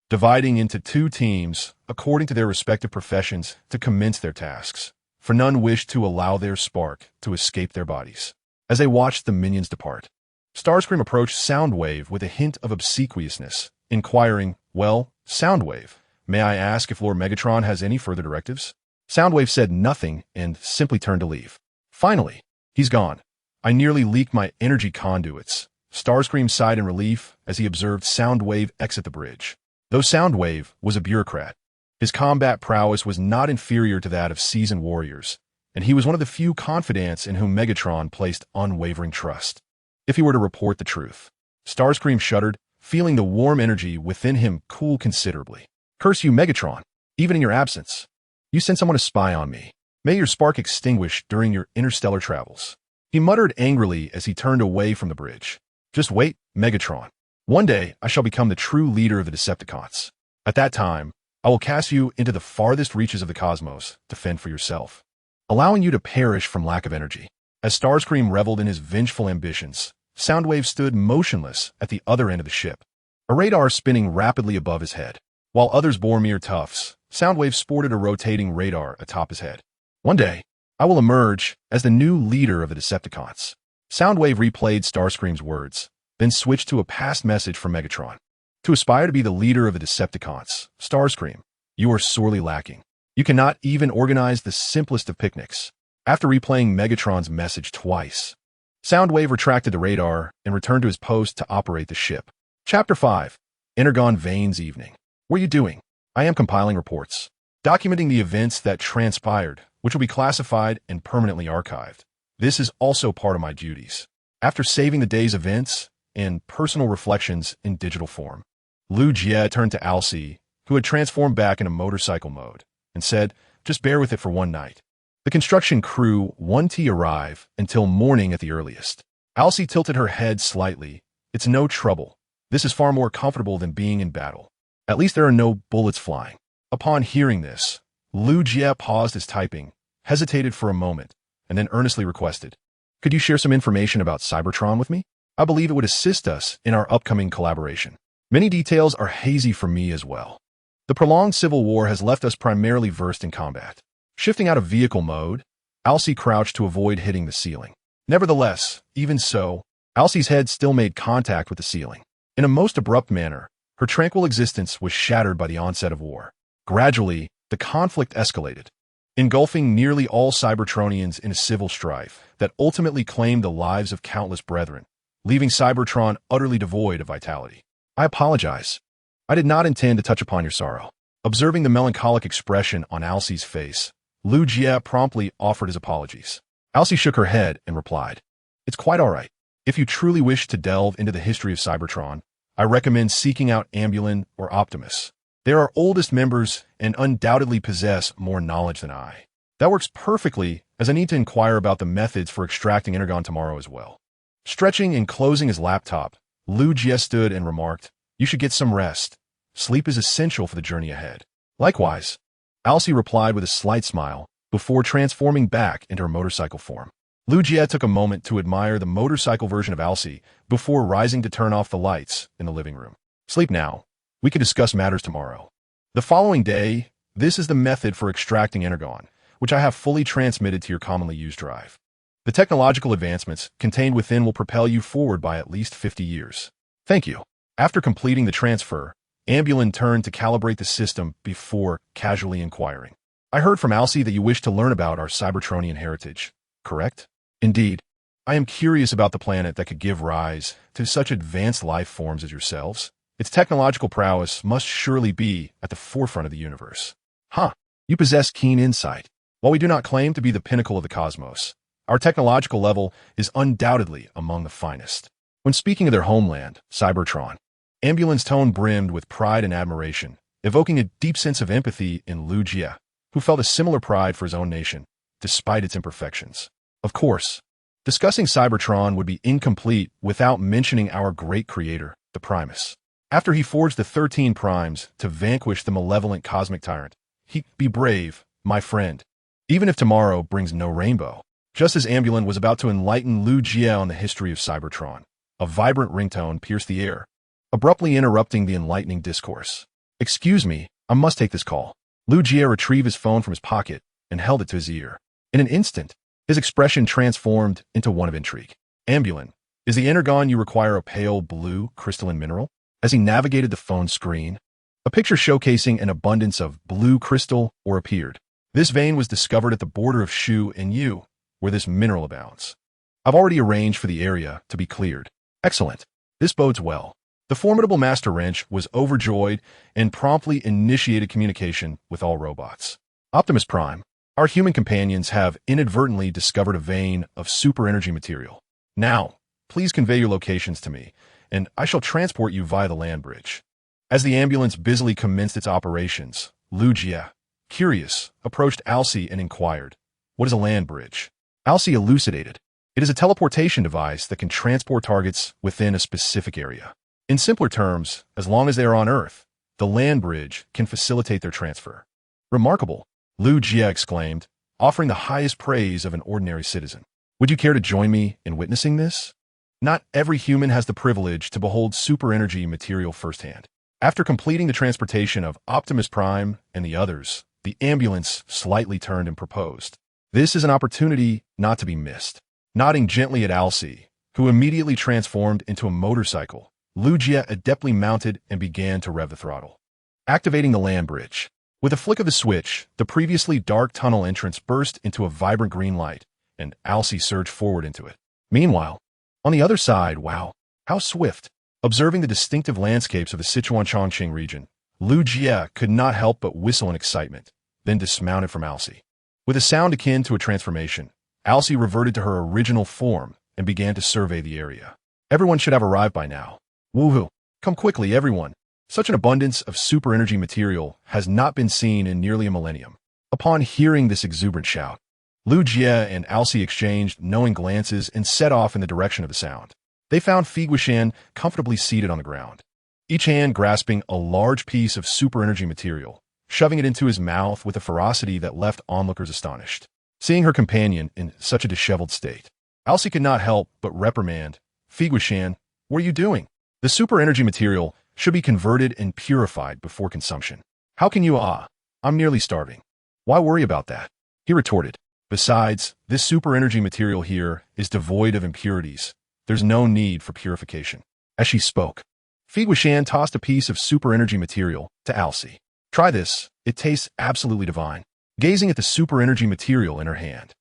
dividing into two teams according to their respective professions to commence their tasks, for none wished to allow their spark to escape their bodies. As they watched the minions depart, Starscream approached Soundwave with a hint of obsequiousness, inquiring, "Well, Soundwave, may I ask if Lord Megatron has any further directives?" Soundwave said nothing and simply turned to leave. "Finally, he's gone. I nearly leaked my energy conduits," Starscream sighed in relief as he observed Soundwave exit the bridge. Though Soundwave was a bureaucrat, his combat prowess was not inferior to that of seasoned warriors, and he was one of the few confidants in whom Megatron placed unwavering trust. If he were to report the truth, Starscream shuddered, feeling the warm energy within him cool considerably. Curse you, Megatron! Even in your absence, you sent someone to spy on me. May your spark extinguish during your interstellar travels. He muttered angrily as he turned away from the bridge. Just wait, Megatron. One day, I shall become the true leader of the Decepticons. At that time, I will cast you into the farthest reaches of the cosmos to fend for yourself, allowing you to perish from lack of energy. As Starscream reveled in his vengeful ambitions, Soundwave stood motionless at the other end of the ship, a radar spinning rapidly above his head. While others bore mere tufts, Soundwave sported a rotating radar atop his head. One day, I will emerge as the new leader of the Decepticons. Soundwave replayed Starscream's words, then switched to a past message from Megatron. To aspire to be the leader of the Decepticons, Starscream, you are sorely lacking. You cannot even organize the simplest of picnics. After replaying Megatron's message twice, Soundwave retracted the radar and returned to his post to operate the ship. Chapter 5. Energon Vane's Evening. What are you doing? I am compiling reports, documenting the events that transpired, which will be classified and permanently archived. This is also part of my duties. After saving the day's events and personal reflections in digital form, Lu Jie turned to Alcee, who had transformed back into motorcycle mode, and said, just bear with it for one night. The construction crew won't arrive until morning at the earliest. Alcee tilted her head slightly. It's no trouble. This is far more comfortable than being in battle. At least there are no bullets flying. Upon hearing this, Lu Jie paused his typing, hesitated for a moment, and then earnestly requested, could you share some information about Cybertron with me? I believe it would assist us in our upcoming collaboration. Many details are hazy for me as well. The prolonged civil war has left us primarily versed in combat. Shifting out of vehicle mode, Alcee crouched to avoid hitting the ceiling. Nevertheless, even so, Alcee's head still made contact with the ceiling. In a most abrupt manner, her tranquil existence was shattered by the onset of war. Gradually, the conflict escalated, engulfing nearly all Cybertronians in a civil strife that ultimately claimed the lives of countless brethren, leaving Cybertron utterly devoid of vitality. I apologize. I did not intend to touch upon your sorrow. Observing the melancholic expression on Alcee's face, Lu Jie promptly offered his apologies. Alcee shook her head and replied, it's quite all right. If you truly wish to delve into the history of Cybertron, I recommend seeking out Ambulin or Optimus. They are our oldest members and undoubtedly possess more knowledge than I. That works perfectly, as I need to inquire about the methods for extracting Energon tomorrow as well. Stretching and closing his laptop, Lu Jie stood and remarked, you should get some rest. Sleep is essential for the journey ahead. Likewise, Alcee replied with a slight smile before transforming back into her motorcycle form. Lu Jie took a moment to admire the motorcycle version of Alcee before rising to turn off the lights in the living room. Sleep now. We can discuss matters tomorrow. The following day, this is the method for extracting Energon, which I have fully transmitted to your commonly used drive. The technological advancements contained within will propel you forward by at least 50 years. Thank you. After completing the transfer, Ambulin turned to calibrate the system before casually inquiring. I heard from Alcee that you wish to learn about our Cybertronian heritage, correct? Indeed. I am curious about the planet that could give rise to such advanced life forms as yourselves. Its technological prowess must surely be at the forefront of the universe. Huh, you possess keen insight. While we do not claim to be the pinnacle of the cosmos, our technological level is undoubtedly among the finest. When speaking of their homeland, Cybertron, Ambulin's tone brimmed with pride and admiration, evoking a deep sense of empathy in Lu Jie, who felt a similar pride for his own nation, despite its imperfections. Of course, discussing Cybertron would be incomplete without mentioning our great creator, the Primus. After he forged the 13 primes to vanquish the malevolent cosmic tyrant, be brave, my friend, even if tomorrow brings no rainbow. Just as Ambulin was about to enlighten Lu Jie on the history of Cybertron, a vibrant ringtone pierced the air, abruptly interrupting the enlightening discourse. Excuse me, I must take this call. Lu Jie retrieved his phone from his pocket and held it to his ear. In an instant, his expression transformed into one of intrigue. Ambulin, is the energon you require a pale blue crystalline mineral? As he navigated the phone screen, a picture showcasing an abundance of blue crystal ore appeared. This vein was discovered at the border of Shu and Yu, where this mineral abounds. I've already arranged for the area to be cleared. Excellent. This bodes well. The formidable Master Wrench was overjoyed and promptly initiated communication with all robots. Optimus Prime, our human companions have inadvertently discovered a vein of super energy material. Now, please convey your locations to me, and I shall transport you via the land bridge. As the ambulance busily commenced its operations, Lugia, curious, approached Alcee and inquired, "What is a land bridge?" Alcee elucidated. It is a teleportation device that can transport targets within a specific area. In simpler terms, as long as they are on Earth, the land bridge can facilitate their transfer. Remarkable, Lugia exclaimed, offering the highest praise of an ordinary citizen. Would you care to join me in witnessing this? Not every human has the privilege to behold super energy material firsthand. After completing the transportation of Optimus Prime and the others, the ambulance slightly turned and proposed, "This is an opportunity not to be missed." Nodding gently at Alcee, who immediately transformed into a motorcycle, Lugia adeptly mounted and began to rev the throttle. Activating the land bridge. With a flick of the switch, the previously dark tunnel entrance burst into a vibrant green light, and Alcee surged forward into it. Meanwhile, on the other side, wow, how swift! Observing the distinctive landscapes of the Sichuan-Chongqing region, Lugia could not help but whistle in excitement, then dismounted from Alcee. With a sound akin to a transformation, Alcee reverted to her original form and began to survey the area. Everyone should have arrived by now. Woohoo! Come quickly, everyone! Such an abundance of super energy material has not been seen in nearly a millennium. Upon hearing this exuberant shout, Lugia and Alcee exchanged knowing glances and set off in the direction of the sound. They found Feiguishan comfortably seated on the ground, each hand grasping a large piece of super energy material, shoving it into his mouth with a ferocity that left onlookers astonished. Seeing her companion in such a disheveled state, Alcee could not help but reprimand, "Feiguishan, what are you doing? The super energy material should be converted and purified before consumption. How can you I'm nearly starving." "Why worry about that?" he retorted. "Besides, this super energy material here is devoid of impurities. There's no need for purification." As she spoke, Feiguishan tossed a piece of super energy material to Alcee. "Try this. It tastes absolutely divine." Gazing at the super energy material in her hand,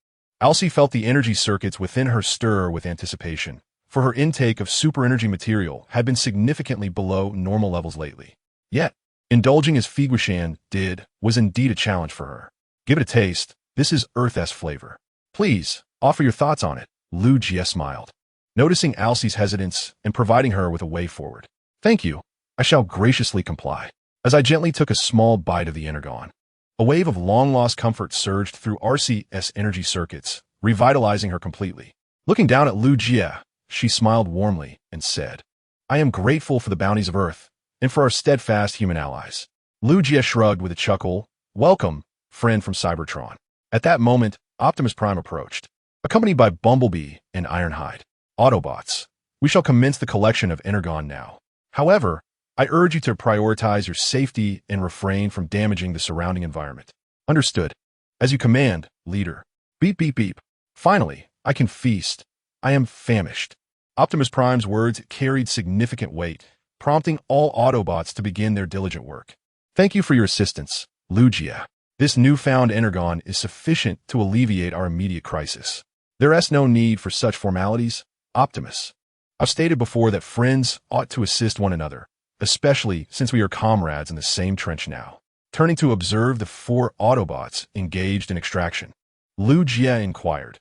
Alcee felt the energy circuits within her stir with anticipation, for her intake of super energy material had been significantly below normal levels lately. Yet, indulging as Feiguishan did was indeed a challenge for her. "Give it a taste. This is Earth-esque flavor. Please, offer your thoughts on it." Lugia smiled, noticing Alcee's hesitance and providing her with a way forward. "Thank you. I shall graciously comply." As I gently took a small bite of the energon, a wave of long-lost comfort surged through RC's energy circuits, revitalizing her completely. Looking down at Lugia, she smiled warmly and said, "I am grateful for the bounties of Earth and for our steadfast human allies." Lugia shrugged with a chuckle. "Welcome, friend from Cybertron." At that moment, Optimus Prime approached, accompanied by Bumblebee and Ironhide. "Autobots, we shall commence the collection of energon now. However, I urge you to prioritize your safety and refrain from damaging the surrounding environment." "Understood. As you command, leader." Beep, beep, beep. "Finally, I can feast. I am famished." Optimus Prime's words carried significant weight, prompting all Autobots to begin their diligent work. "Thank you for your assistance, Lugia. This newfound energon is sufficient to alleviate our immediate crisis. There is no need for such formalities, Optimus. I've stated before that friends ought to assist one another, especially since we are comrades in the same trench now." Turning to observe the 4 Autobots engaged in extraction, Lugia inquired,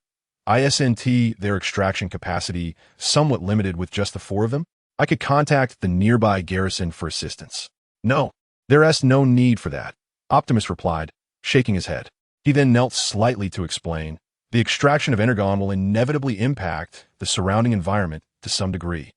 "Isn't their extraction capacity somewhat limited with just the 4 of them? I could contact the nearby garrison for assistance." "No, there is no need for that," Optimus replied, shaking his head. He then knelt slightly to explain, "The extraction of energon will inevitably impact the surrounding environment to some degree.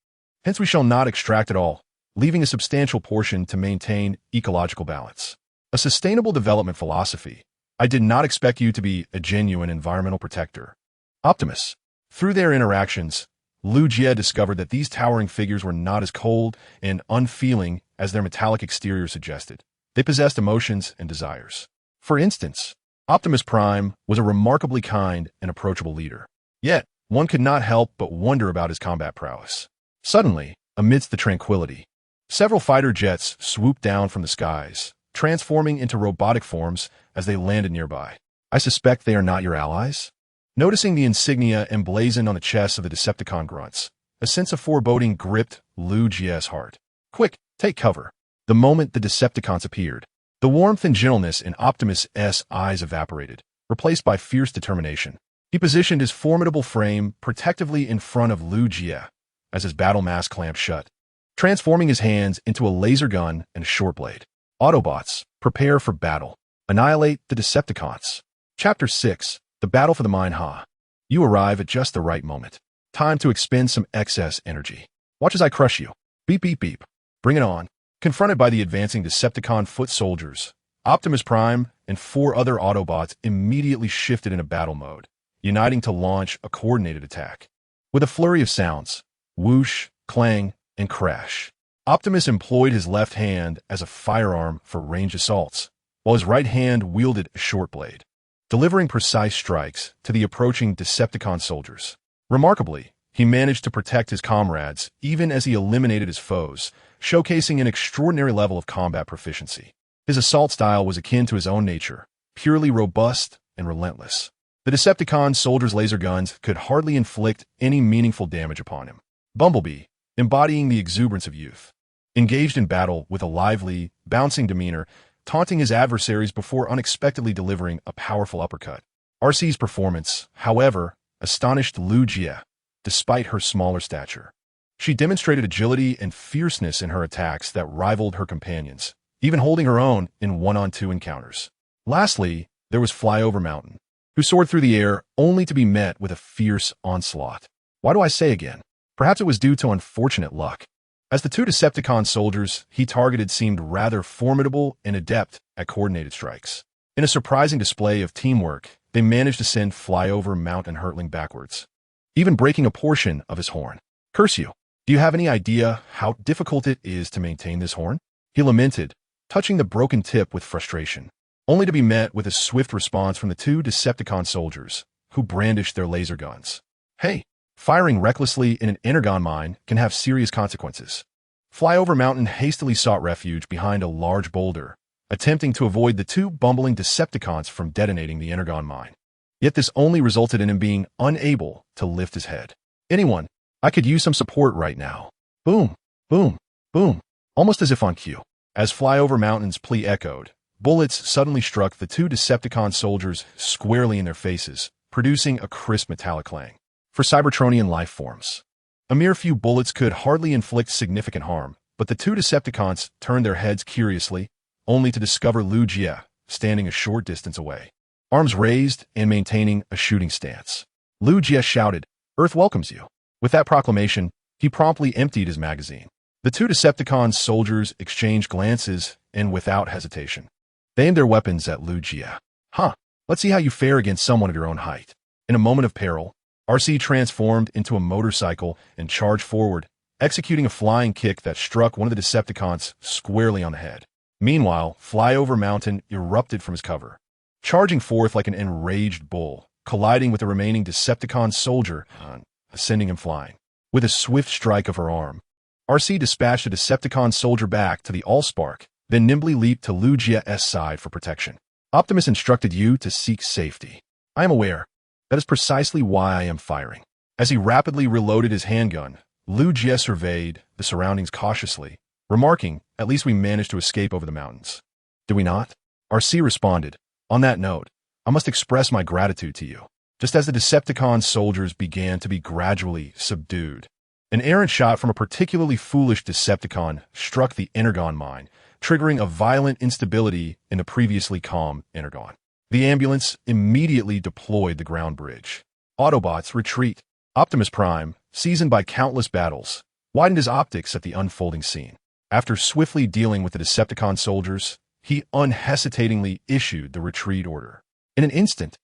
Hence we shall not extract at all, leaving a substantial portion to maintain ecological balance. A sustainable development philosophy. I did not expect you to be a genuine environmental protector." Optimus. Through their interactions, Lugia discovered that these towering figures were not as cold and unfeeling as their metallic exterior suggested. They possessed emotions and desires. For instance, Optimus Prime was a remarkably kind and approachable leader. Yet, one could not help but wonder about his combat prowess. Suddenly, amidst the tranquility, several fighter jets swooped down from the skies, transforming into robotic forms as they landed nearby. "I suspect they are not your allies?" Noticing the insignia emblazoned on the chests of the Decepticon grunts, A sense of foreboding gripped Liu Jie's heart. Quick, take cover. The moment the Decepticons appeared, the warmth and gentleness in Optimus's eyes evaporated, replaced by fierce determination. He positioned his formidable frame protectively in front of Liu Jie as his battle mask clamped shut, transforming his hands into a laser gun and a short blade. Autobots, prepare for battle. Annihilate the Decepticons. Chapter 6, The Battle for the Mine Ha. You arrive at just the right moment. Time to expend some excess energy. Watch as I crush you. Beep, beep, beep. Bring it on. Confronted by the advancing Decepticon foot soldiers, Optimus Prime and 4 other Autobots immediately shifted into battle mode, uniting to launch a coordinated attack. With a flurry of sounds, whoosh, clang, and crash, Optimus employed his left hand as a firearm for ranged assaults, while his right hand wielded a short blade, delivering precise strikes to the approaching Decepticon soldiers. Remarkably, he managed to protect his comrades even as he eliminated his foes, showcasing an extraordinary level of combat proficiency. His assault style was akin to his own nature, purely robust and relentless. The Decepticon soldiers' laser guns could hardly inflict any meaningful damage upon him. Bumblebee, embodying the exuberance of youth, engaged in battle with a lively, bouncing demeanor, taunting his adversaries before unexpectedly delivering a powerful uppercut. RC's performance, however, astonished Liu Jie, despite her smaller stature. She demonstrated agility and fierceness in her attacks that rivaled her companions, even holding her own in one-on-two encounters. Lastly, there was Flyover Mountain, who soared through the air only to be met with a fierce onslaught. Why do I say again? Perhaps it was due to unfortunate luck. As the 2 Decepticon soldiers he targeted seemed rather formidable and adept at coordinated strikes. In a surprising display of teamwork, they managed to send Flyover Mountain hurtling backwards, even breaking a portion of his horn. Curse you! Do you have any idea how difficult it is to maintain this horn? He lamented, touching the broken tip with frustration, only to be met with a swift response from the 2 Decepticon soldiers, who brandished their laser guns. Hey! Firing recklessly in an energon mine can have serious consequences. Flyover Mountain hastily sought refuge behind a large boulder, attempting to avoid the 2 bumbling Decepticons from detonating the energon mine. Yet this only resulted in him being unable to lift his head. Anyone, I could use some support right now. Boom, boom, boom, almost as if on cue. As Flyover Mountain's plea echoed, bullets suddenly struck the 2 Decepticon soldiers squarely in their faces, producing a crisp metallic clang. For Cybertronian life forms, a mere few bullets could hardly inflict significant harm, but the 2 Decepticons turned their heads curiously, only to discover Liu Jie standing a short distance away, arms raised and maintaining a shooting stance. Liu Jie shouted, "Earth welcomes you." With that proclamation, he promptly emptied his magazine. The 2 Decepticon soldiers exchanged glances, and without hesitation, they aimed their weapons at Liu Jie. Let's see how you fare against someone of your own height. In a moment of peril, RC transformed into a motorcycle and charged forward, executing a flying kick that struck one of the Decepticons squarely on the head. Meanwhile, Flyover Mountain erupted from his cover, charging forth like an enraged bull, colliding with the remaining Decepticon soldier, sending him flying. With a swift strike of her arm, RC dispatched a Decepticon soldier back to the Allspark, then nimbly leaped to Liu Jie's side for protection. Optimus instructed you to seek safety. I am aware. That is precisely why I am firing. As he rapidly reloaded his handgun, Liu Jie surveyed the surroundings cautiously, remarking, "At least we managed to escape over the mountains." "Did we not?" RC responded. "On that note, I must express my gratitude to you." Just as the Decepticon soldiers began to be gradually subdued, an errant shot from a particularly foolish Decepticon struck the energon mine, triggering a violent instability in the previously calm energon. The ambulance immediately deployed the ground bridge. Autobots retreat. Optimus Prime, seasoned by countless battles, widened his optics at the unfolding scene. After swiftly dealing with the Decepticon soldiers, he unhesitatingly issued the retreat order. In an instant,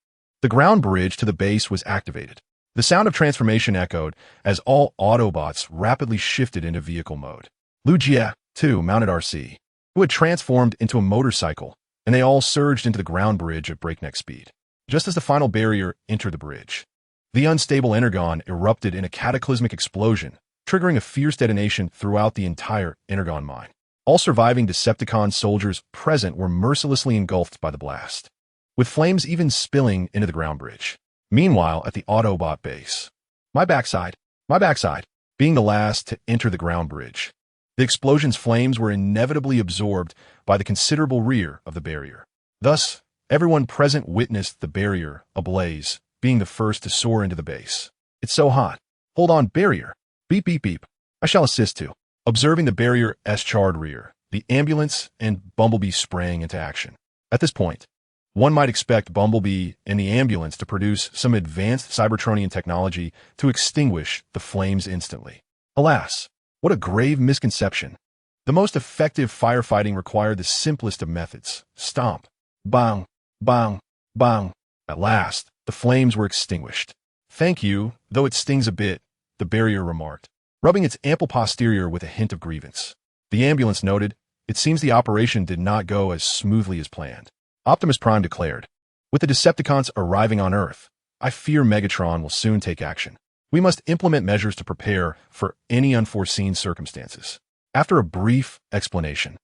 the ground bridge to the base was activated. The sound of transformation echoed as all Autobots rapidly shifted into vehicle mode. Liu Jie, too, mounted RC, who had transformed into a motorcycle, and they all surged into the ground bridge at breakneck speed. Just as the final barrier entered the bridge, the unstable energon erupted in a cataclysmic explosion, triggering a fierce detonation throughout the entire energon mine. All surviving Decepticon soldiers present were mercilessly engulfed by the blast, with flames even spilling into the ground bridge. Meanwhile, at the Autobot base, My backside! My backside! being the last to enter the ground bridge. The explosion's flames were inevitably absorbed by the considerable rear of the barrier. Thus, everyone present witnessed the barrier ablaze, being the first to soar into the base. It's so hot. Hold on, barrier. Beep, beep, beep. I shall assist too. Observing the barrier's charred rear, the ambulance and Bumblebee sprang into action. At this point, one might expect Bumblebee and the ambulance to produce some advanced Cybertronian technology to extinguish the flames instantly. Alas, what a grave misconception. The most effective firefighting required the simplest of methods. Stomp. Bang. Bang. Bang. At last, the flames were extinguished. Thank you, though it stings a bit, the barrier remarked, rubbing its ample posterior with a hint of grievance. The ambulance noted, it seems the operation did not go as smoothly as planned. Optimus Prime declared, with the Decepticons arriving on Earth, I fear Megatron will soon take action. We must implement measures to prepare for any unforeseen circumstances. After a brief explanation,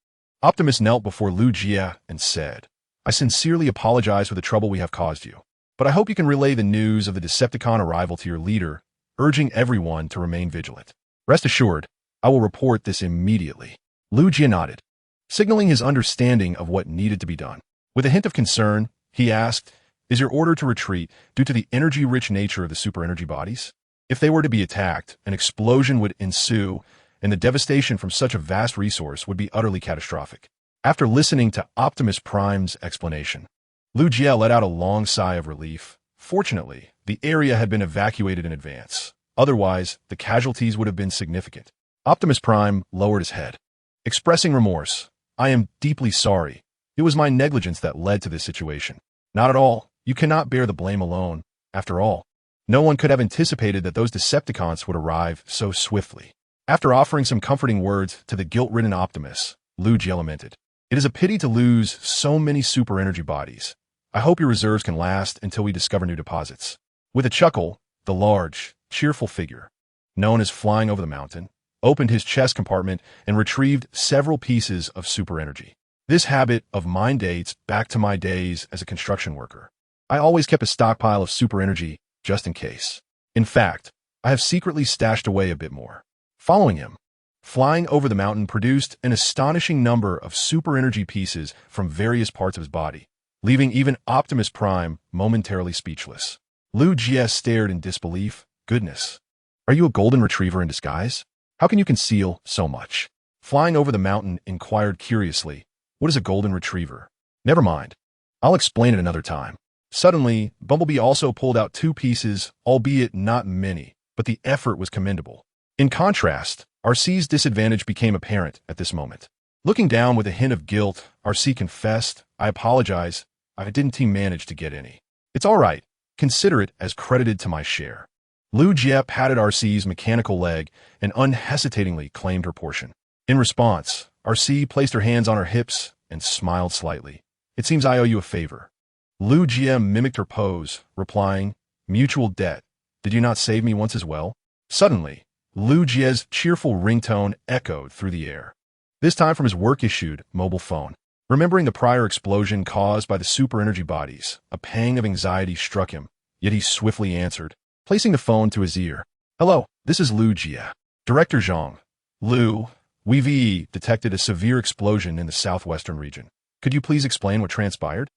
Optimus knelt before Lu Jie and said, I sincerely apologize for the trouble we have caused you, but I hope you can relay the news of the Decepticon arrival to your leader, urging everyone to remain vigilant. Rest assured, I will report this immediately. Lu Jie nodded, signaling his understanding of what needed to be done. With a hint of concern, he asked, is your order to retreat due to the energy-rich nature of the super-energy bodies? If they were to be attacked, an explosion would ensue, and the devastation from such a vast resource would be utterly catastrophic. After listening to Optimus Prime's explanation, Lu Jie let out a long sigh of relief. Fortunately, the area had been evacuated in advance. Otherwise, the casualties would have been significant. Optimus Prime lowered his head, expressing remorse. I am deeply sorry. It was my negligence that led to this situation. Not at all. You cannot bear the blame alone. After all, no one could have anticipated that those Decepticons would arrive so swiftly. After offering some comforting words to the guilt-ridden Optimus, Lu Jie lamented, it is a pity to lose so many super-energy bodies. I hope your reserves can last until we discover new deposits. With a chuckle, the large, cheerful figure, known as Flying Over the Mountain, opened his chest compartment and retrieved several pieces of super-energy. This habit of mine dates back to my days as a construction worker. I always kept a stockpile of super-energy just in case. In fact, I have secretly stashed away a bit more. Following him, Flying Over the Mountain produced an astonishing number of super-energy pieces from various parts of his body, leaving even Optimus Prime momentarily speechless. Lu Jie stared in disbelief. Goodness. Are you a golden retriever in disguise? How can you conceal so much? Flying Over the Mountain inquired curiously, what is a golden retriever? Never mind. I'll explain it another time. Suddenly, Bumblebee also pulled out two pieces, albeit not many, but the effort was commendable. In contrast, RC's disadvantage became apparent at this moment. Looking down with a hint of guilt, RC confessed, I apologize, I didn't manage to get any. It's all right. Consider it as credited to my share. Lu Jie patted RC's mechanical leg and unhesitatingly claimed her portion. In response, RC placed her hands on her hips and smiled slightly. It seems I owe you a favor. Lu Jie mimicked her pose, replying, mutual debt. Did you not save me once as well? Suddenly, Lu Jie's cheerful ringtone echoed through the air, this time from his work-issued mobile phone. Remembering the prior explosion caused by the super-energy bodies, a pang of anxiety struck him, yet he swiftly answered, placing the phone to his ear. Hello, this is Lu Jie. Director Zhang. Lu, we've detected a severe explosion in the southwestern region. Could you please explain what transpired?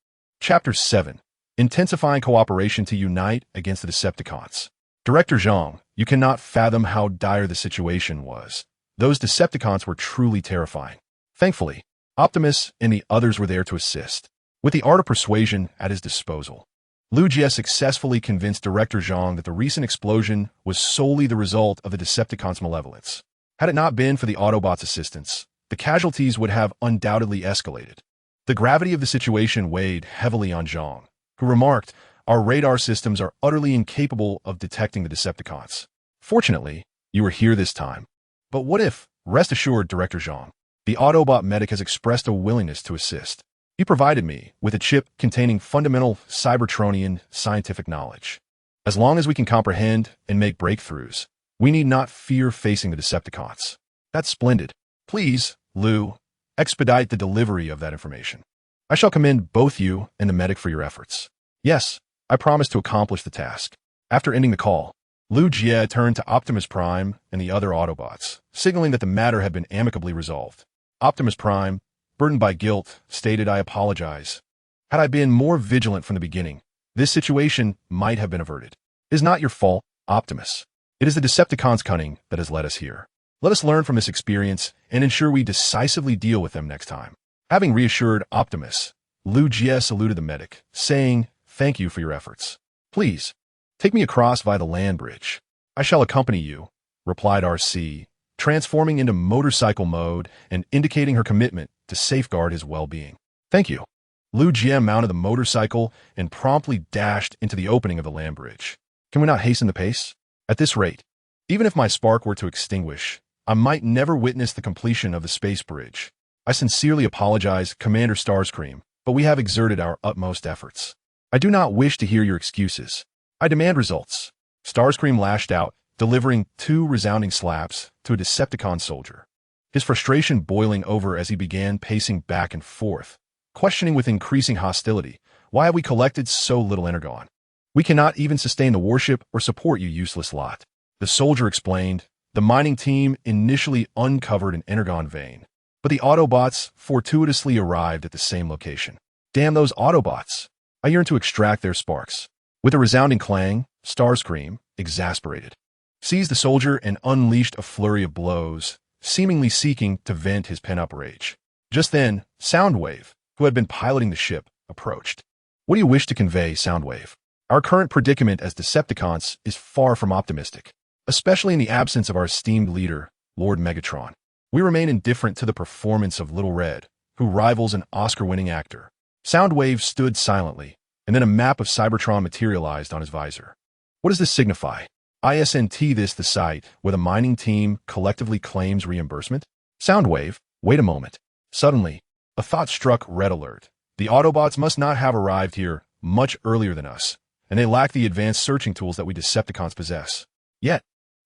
Chapter 7. Intensifying cooperation to unite against the Decepticons. Director Zhang, you cannot fathom how dire the situation was. Those Decepticons were truly terrifying. Thankfully, Optimus and the others were there to assist. With the art of persuasion at his disposal, Lu Jie successfully convinced Director Zhang that the recent explosion was solely the result of the Decepticons' malevolence. Had it not been for the Autobots' assistance, the casualties would have undoubtedly escalated. The gravity of the situation weighed heavily on Zhang, who remarked, our radar systems are utterly incapable of detecting the Decepticons. Fortunately, you were here this time. But what if, rest assured, Director Zhang, the Autobot medic has expressed a willingness to assist. He provided me with a chip containing fundamental Cybertronian scientific knowledge. As long as we can comprehend and make breakthroughs, we need not fear facing the Decepticons. That's splendid. Please, Lu, expedite the delivery of that information. I shall commend both you and the medic for your efforts. Yes, I promise to accomplish the task. After ending the call, Lu Jie turned to Optimus Prime and the other Autobots, signaling that the matter had been amicably resolved. Optimus Prime, burdened by guilt, stated, "I apologize. Had I been more vigilant from the beginning, this situation might have been averted. It is not your fault, Optimus. It is the Decepticons' cunning that has led us here. Let us learn from this experience and ensure we decisively deal with them next time." Having reassured Optimus, Lu Jie saluted the medic, saying, "Thank you for your efforts. Please, take me across via the land bridge." "I shall accompany you," replied RC, transforming into motorcycle mode and indicating her commitment to safeguard his well-being. "Thank you." Lu Jie mounted the motorcycle and promptly dashed into the opening of the land bridge. "Can we not hasten the pace? At this rate, even if my spark were to extinguish, I might never witness the completion of the space bridge. I sincerely apologize, Commander Starscream, but we have exerted our utmost efforts. I do not wish to hear your excuses. I demand results." Starscream lashed out, delivering 2 resounding slaps to a Decepticon soldier, his frustration boiling over as he began pacing back and forth, questioning with increasing hostility, "Why have we collected so little energon? We cannot even sustain the warship or support you useless lot." The soldier explained, "The mining team initially uncovered an energon vein, but the Autobots fortuitously arrived at the same location. Damn those Autobots! I yearn to extract their sparks." With a resounding clang, Starscream, exasperated, seized the soldier and unleashed a flurry of blows, seemingly seeking to vent his pent-up rage. Just then, Soundwave, who had been piloting the ship, approached. "What do you wish to convey, Soundwave? Our current predicament as Decepticons is far from optimistic, especially in the absence of our esteemed leader, Lord Megatron. We remain indifferent to the performance of Little Red, who rivals an Oscar-winning actor." Soundwave stood silently, and then a map of Cybertron materialized on his visor. "What does this signify? Isn't this the site where the mining team collectively claims reimbursement?" "Soundwave, wait a moment." Suddenly, a thought struck Red Alert. "The Autobots must not have arrived here much earlier than us, and they lack the advanced searching tools that we Decepticons possess. Yet,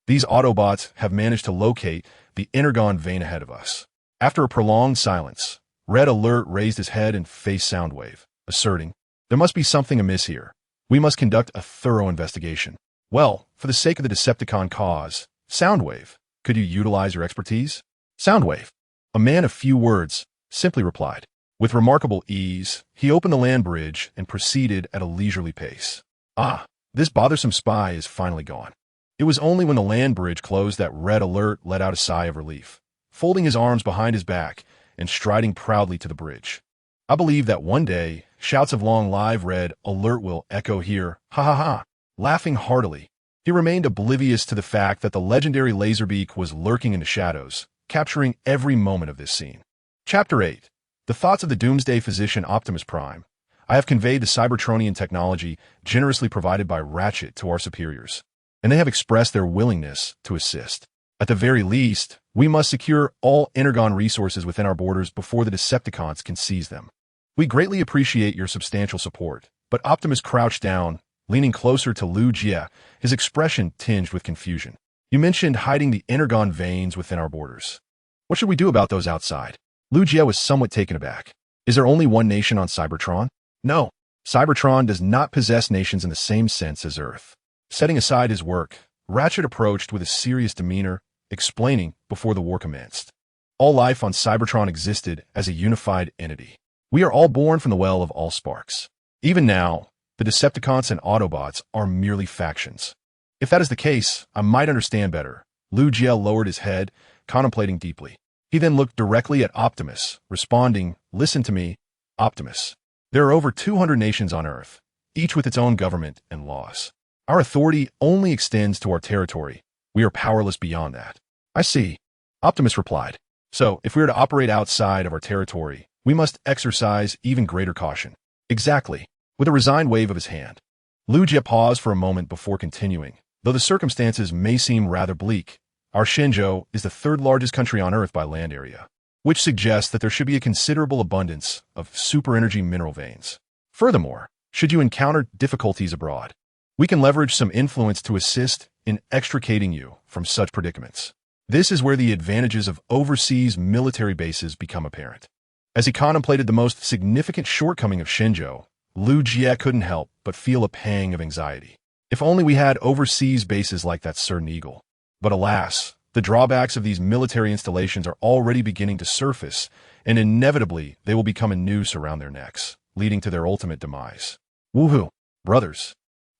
these Autobots have managed to locate the energon vein ahead of us." After a prolonged silence, Red Alert raised his head and faced Soundwave, asserting, "There must be something amiss here. We must conduct a thorough investigation." "Well, for the sake of the Decepticon cause, Soundwave, could you utilize your expertise?" Soundwave, a man of few words, simply replied. With remarkable ease, he opened the land bridge and proceeded at a leisurely pace. "Ah, this bothersome spy is finally gone." It was only when the land bridge closed that Red Alert let out a sigh of relief, folding his arms behind his back and striding proudly to the bridge. "I believe that one day, shouts of long live Red Alert will echo here, ha ha ha." Laughing heartily, he remained oblivious to the fact that the legendary Laserbeak was lurking in the shadows, capturing every moment of this scene. Chapter 8. The Thoughts of the Doomsday Physician Optimus Prime. I have conveyed the Cybertronian technology generously provided by Ratchet to our superiors, and they have expressed their willingness to assist. At the very least, we must secure all energon resources within our borders before the Decepticons can seize them. We greatly appreciate your substantial support." But Optimus crouched down, leaning closer to Lu Jie, his expression tinged with confusion. "You mentioned hiding the energon veins within our borders. What should we do about those outside?" Lu Jie was somewhat taken aback. "Is there only one nation on Cybertron?" "No. Cybertron does not possess nations in the same sense as Earth." Setting aside his work, Ratchet approached with a serious demeanor, explaining before the war commenced. "All life on Cybertron existed as a unified entity. We are all born from the well of all sparks. Even now, the Decepticons and Autobots are merely factions." "If that is the case, I might understand better." Lu Jie lowered his head, contemplating deeply. He then looked directly at Optimus, responding, "Listen to me, Optimus. There are over 200 nations on Earth, each with its own government and laws. Our authority only extends to our territory. We are powerless beyond that." "I see," Optimus replied. "So, if we are to operate outside of our territory, we must exercise even greater caution." "Exactly." With a resigned wave of his hand, Lu Jie paused for a moment before continuing. "Though the circumstances may seem rather bleak, our Shenzhou is the 3rd largest country on Earth by land area, which suggests that there should be a considerable abundance of super-energy mineral veins. Furthermore, should you encounter difficulties abroad, we can leverage some influence to assist in extricating you from such predicaments. This is where the advantages of overseas military bases become apparent." As he contemplated the most significant shortcoming of Shenzhou, Lu Jie couldn't help but feel a pang of anxiety. If only we had overseas bases like that Certain Eagle. But alas, the drawbacks of these military installations are already beginning to surface, and inevitably they will become a noose around their necks, leading to their ultimate demise. Woohoo! Brothers,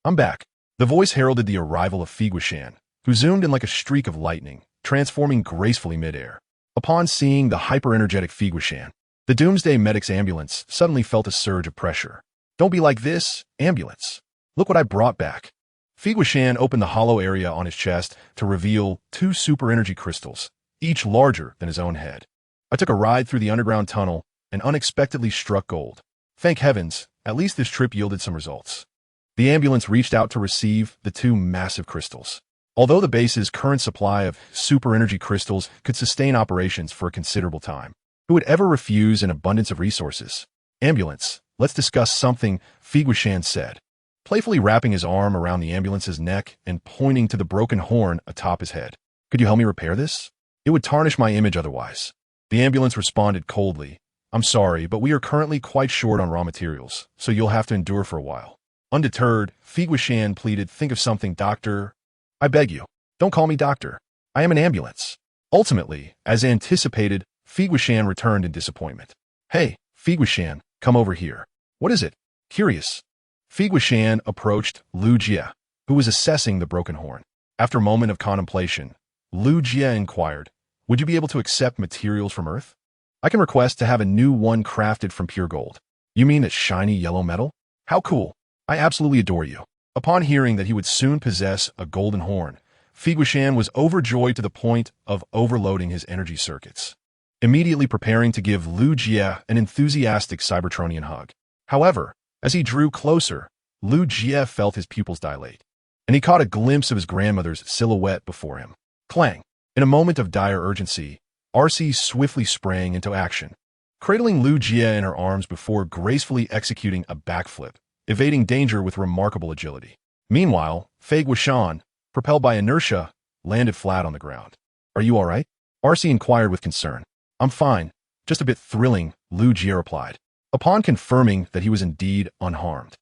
I'm back. The voice heralded the arrival of Feiguishan, who zoomed in like a streak of lightning, transforming gracefully midair. Upon seeing the hyper-energetic Feiguishan, the Doomsday Medic's ambulance suddenly felt a surge of pressure. Don't be like this, ambulance. Look what I brought back. Feiguishan opened the hollow area on his chest to reveal 2 super energy crystals, each larger than his own head. I took a ride through the underground tunnel and unexpectedly struck gold. Thank heavens, at least this trip yielded some results. The ambulance reached out to receive the 2 massive crystals. Although the base's current supply of super energy crystals could sustain operations for a considerable time, who would ever refuse an abundance of resources? Ambulance, let's discuss something, Feiguishan said, playfully wrapping his arm around the ambulance's neck and pointing to the broken horn atop his head. Could you help me repair this? It would tarnish my image otherwise. The ambulance responded coldly. I'm sorry, but we are currently quite short on raw materials, so you'll have to endure for a while. Undeterred, Feiguishan pleaded, think of something, doctor. I beg you, don't call me doctor. I am an ambulance. Ultimately, as anticipated, Feiguishan returned in disappointment. Hey, Feiguishan, come over here. What is it? Curious. Feiguishan approached Lu Jie, who was assessing the broken horn. After a moment of contemplation, Lu Jie inquired, would you be able to accept materials from Earth? I can request to have a new one crafted from pure gold. You mean that shiny yellow metal? How cool. I absolutely adore you. Upon hearing that he would soon possess a golden horn, Feiguishan was overjoyed to the point of overloading his energy circuits, immediately preparing to give Lu Jie an enthusiastic Cybertronian hug. However, as he drew closer, Lu Jie felt his pupils dilate, and he caught a glimpse of his grandmother's silhouette before him. Clang! In a moment of dire urgency, RC swiftly sprang into action, cradling Lu Jie in her arms before gracefully executing a backflip, evading danger with remarkable agility. Meanwhile, Feiguishan, propelled by inertia, landed flat on the ground. Are you all right? RC inquired with concern. I'm fine, just a bit thrilling, Lu Jie replied. Upon confirming that he was indeed unharmed,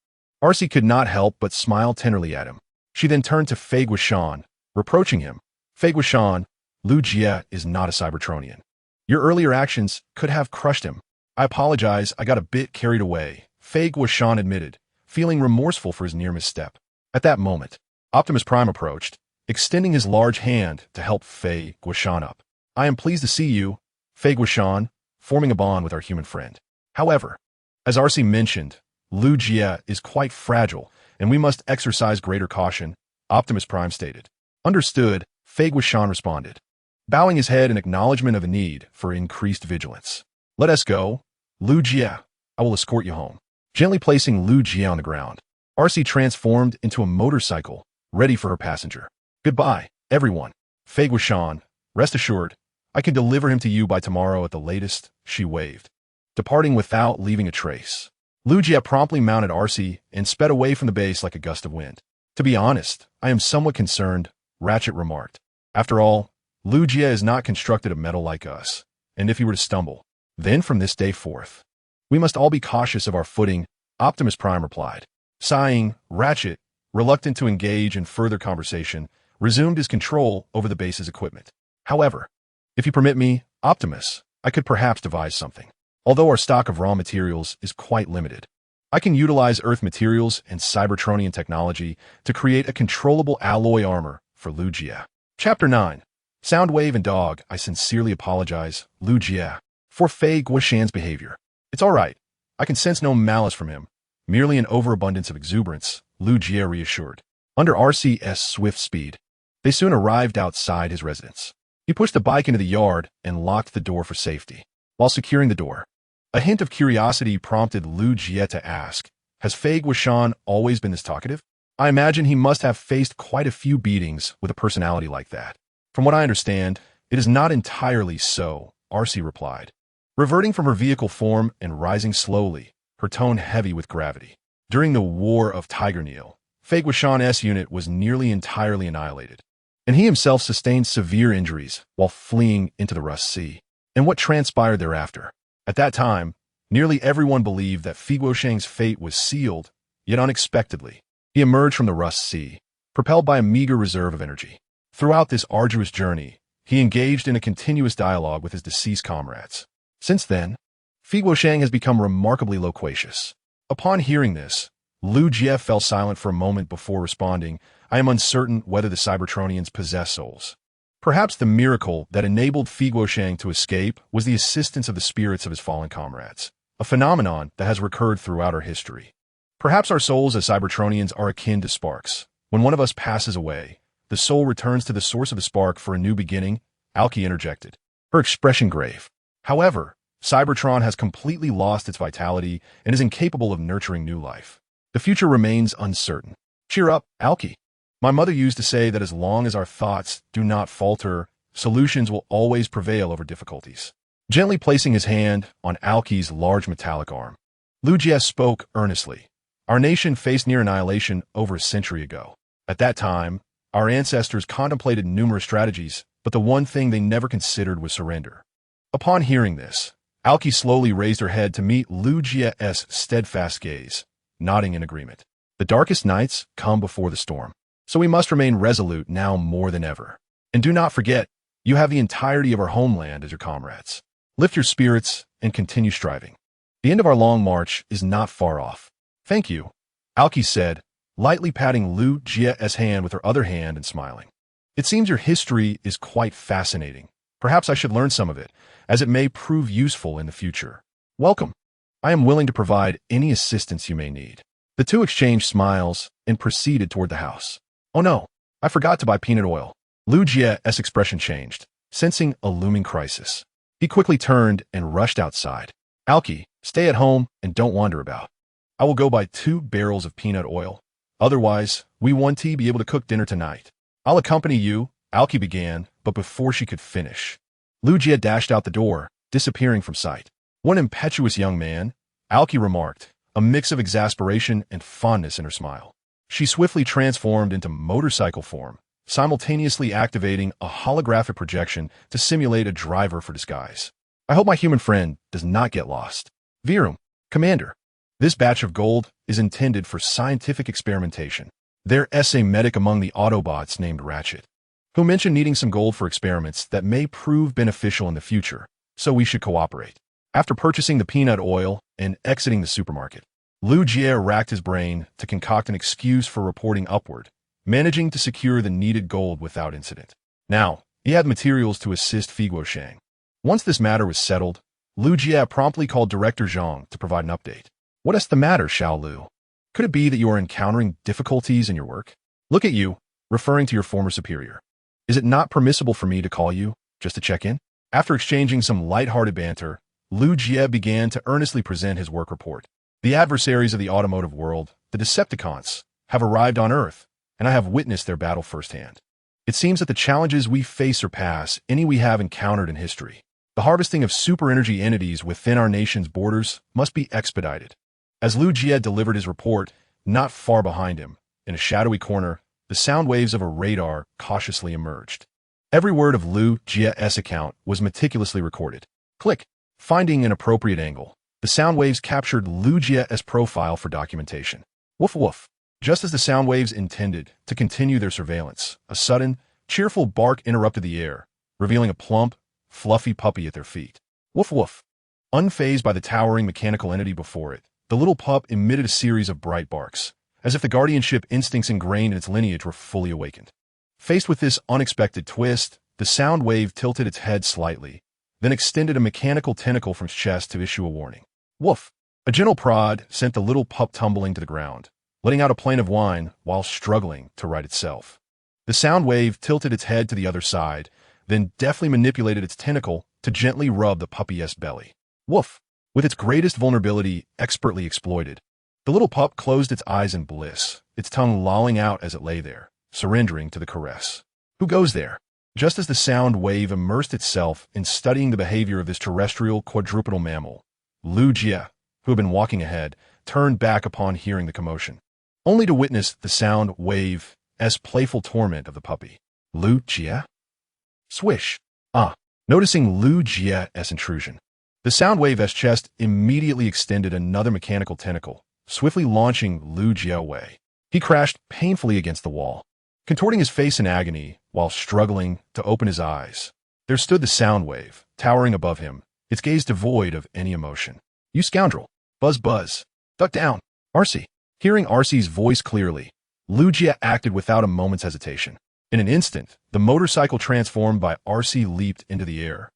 RC could not help but smile tenderly at him. She then turned to Feiguishan, reproaching him. Feiguishan, Lu Jie is not a Cybertronian. Your earlier actions could have crushed him. I apologize, I got a bit carried away, Feiguishan admitted, feeling remorseful for his near misstep. At that moment, Optimus Prime approached, extending his large hand to help Feiguishan up. I am pleased to see you, Feiguishan, forming a bond with our human friend. However, as RC mentioned, Lu Jie is quite fragile, and we must exercise greater caution, Optimus Prime stated. Understood, Feiguishan responded, bowing his head in acknowledgement of a need for increased vigilance. Let us go, Lu Jie. I will escort you home. Gently placing Lu Jie on the ground, RC transformed into a motorcycle, ready for her passenger. Goodbye, everyone. Feiguishan, rest assured, I can deliver him to you by tomorrow at the latest, she waved, departing without leaving a trace. Lu Jie promptly mounted RC and sped away from the base like a gust of wind. To be honest, I am somewhat concerned, Ratchet remarked. After all, Lu Jie is not constructed of metal like us, and if he were to stumble, then from this day forth, we must all be cautious of our footing, Optimus Prime replied. Sighing, Ratchet, reluctant to engage in further conversation, resumed his control over the base's equipment. However, if you permit me, Optimus, I could perhaps devise something. Although our stock of raw materials is quite limited, I can utilize Earth materials and Cybertronian technology to create a controllable alloy armor for Lu Jie. Chapter 9. Soundwave and Dog, I sincerely apologize, Lu Jie, for Feiguishan's behavior. It's all right. I can sense no malice from him. Merely an overabundance of exuberance, Lu Jie reassured. Under RC's swift speed, they soon arrived outside his residence. He pushed the bike into the yard and locked the door for safety. While securing the door, a hint of curiosity prompted Lu Jie to ask, has Feiguishan always been this talkative? I imagine he must have faced quite a few beatings with a personality like that. From what I understand, it is not entirely so, RC replied, reverting from her vehicle form and rising slowly, her tone heavy with gravity. During the War of Tigerneil, Feiguishan's unit was nearly entirely annihilated, and he himself sustained severe injuries while fleeing into the Rust Sea. And what transpired thereafter? At that time, nearly everyone believed that Feiguishan's fate was sealed, yet unexpectedly, He emerged from the Rust Sea, propelled by a meager reserve of energy. Throughout this arduous journey, he engaged in a continuous dialogue with his deceased comrades. Since then, Fi Guosheng has become remarkably loquacious. Upon hearing this, Lu Jie fell silent for a moment before responding, "I am uncertain whether the Cybertronians possess souls." Perhaps the miracle that enabled Fi Guosheng to escape was the assistance of the spirits of his fallen comrades, a phenomenon that has recurred throughout our history. Perhaps our souls as Cybertronians are akin to sparks. When one of us passes away, the soul returns to the source of the spark for a new beginning, Alki interjected, her expression grave. However, Cybertron has completely lost its vitality and is incapable of nurturing new life. The future remains uncertain. Cheer up, Alki. My mother used to say that as long as our thoughts do not falter, solutions will always prevail over difficulties. Gently placing his hand on Alki's large metallic arm, Lu Jie spoke earnestly. Our nation faced near annihilation over a century ago. At that time, our ancestors contemplated numerous strategies, but the one thing they never considered was surrender. Upon hearing this, Alki slowly raised her head to meet Lu Jie's steadfast gaze, nodding in agreement. The darkest nights come before the storm, so we must remain resolute now more than ever. And do not forget, you have the entirety of our homeland as your comrades. Lift your spirits and continue striving. The end of our long march is not far off. Thank you, Alki said, lightly patting Lu Jie's hand with her other hand and smiling. It seems your history is quite fascinating. Perhaps I should learn some of it, as it may prove useful in the future. Welcome. I am willing to provide any assistance you may need. The two exchanged smiles and proceeded toward the house. Oh no, I forgot to buy peanut oil. Lu Jie's expression changed, sensing a looming crisis. He quickly turned and rushed outside. Alki, stay at home and don't wander about. I will go buy 2 barrels of peanut oil. Otherwise, we won't be able to cook dinner tonight. I'll accompany you, Alki began, but before she could finish, Lu Jie dashed out the door, disappearing from sight. One impetuous young man, Alki remarked, a mix of exasperation and fondness in her smile. She swiftly transformed into motorcycle form, simultaneously activating a holographic projection to simulate a driver for disguise. I hope my human friend does not get lost. Virum, Commander. This batch of gold is intended for scientific experimentation. There's a medic among the Autobots named Ratchet, who mentioned needing some gold for experiments that may prove beneficial in the future, so we should cooperate. After purchasing the peanut oil and exiting the supermarket, Lu Jie racked his brain to concoct an excuse for reporting upward, managing to secure the needed gold without incident. Now, he had materials to assist Fi Guosheng. Once this matter was settled, Lu Jie promptly called Director Zhang to provide an update. What is the matter, Xiao Lu? Could it be that you are encountering difficulties in your work? Look at you, referring to your former superior. Is it not permissible for me to call you, just to check in? After exchanging some light-hearted banter, Lu Jie began to earnestly present his work report. The adversaries of the automotive world, the Decepticons, have arrived on Earth, and I have witnessed their battle firsthand. It seems that the challenges we face surpass any we have encountered in history. The harvesting of super-energy entities within our nation's borders must be expedited. As Lu Jie delivered his report, not far behind him, in a shadowy corner, the sound waves of a radar cautiously emerged. Every word of Lu Jie's account was meticulously recorded. Click. Finding an appropriate angle, the sound waves captured Lu Jie's profile for documentation. Woof woof. Just as the sound waves intended to continue their surveillance, a sudden, cheerful bark interrupted the air, revealing a plump, fluffy puppy at their feet. Woof woof. Unfazed by the towering mechanical entity before it, the little pup emitted a series of bright barks, as if the guardianship instincts ingrained in its lineage were fully awakened. Faced with this unexpected twist, the sound wave tilted its head slightly, then extended a mechanical tentacle from its chest to issue a warning. Woof! A gentle prod sent the little pup tumbling to the ground, letting out a plaintive whine while struggling to right itself. The sound wave tilted its head to the other side, then deftly manipulated its tentacle to gently rub the puppy's belly. Woof! With its greatest vulnerability expertly exploited, the little pup closed its eyes in bliss, its tongue lolling out as it lay there, surrendering to the caress. Who goes there? Just as the sound wave immersed itself in studying the behavior of this terrestrial quadrupedal mammal, Lu Jie, who had been walking ahead, turned back upon hearing the commotion, only to witness the sound wave as playful torment of the puppy. Lu Jie? Swish. Noticing Lu Jie's intrusion, the sound wave's chest immediately extended another mechanical tentacle, swiftly launching Lu Jie away. He crashed painfully against the wall, contorting his face in agony while struggling to open his eyes. There stood the Soundwave, towering above him, its gaze devoid of any emotion. "You scoundrel! Buzz, buzz! Duck down! RC!" Hearing RC's voice clearly, Lugia acted without a moment's hesitation. In an instant, the motorcycle transformed by RC leaped into the air,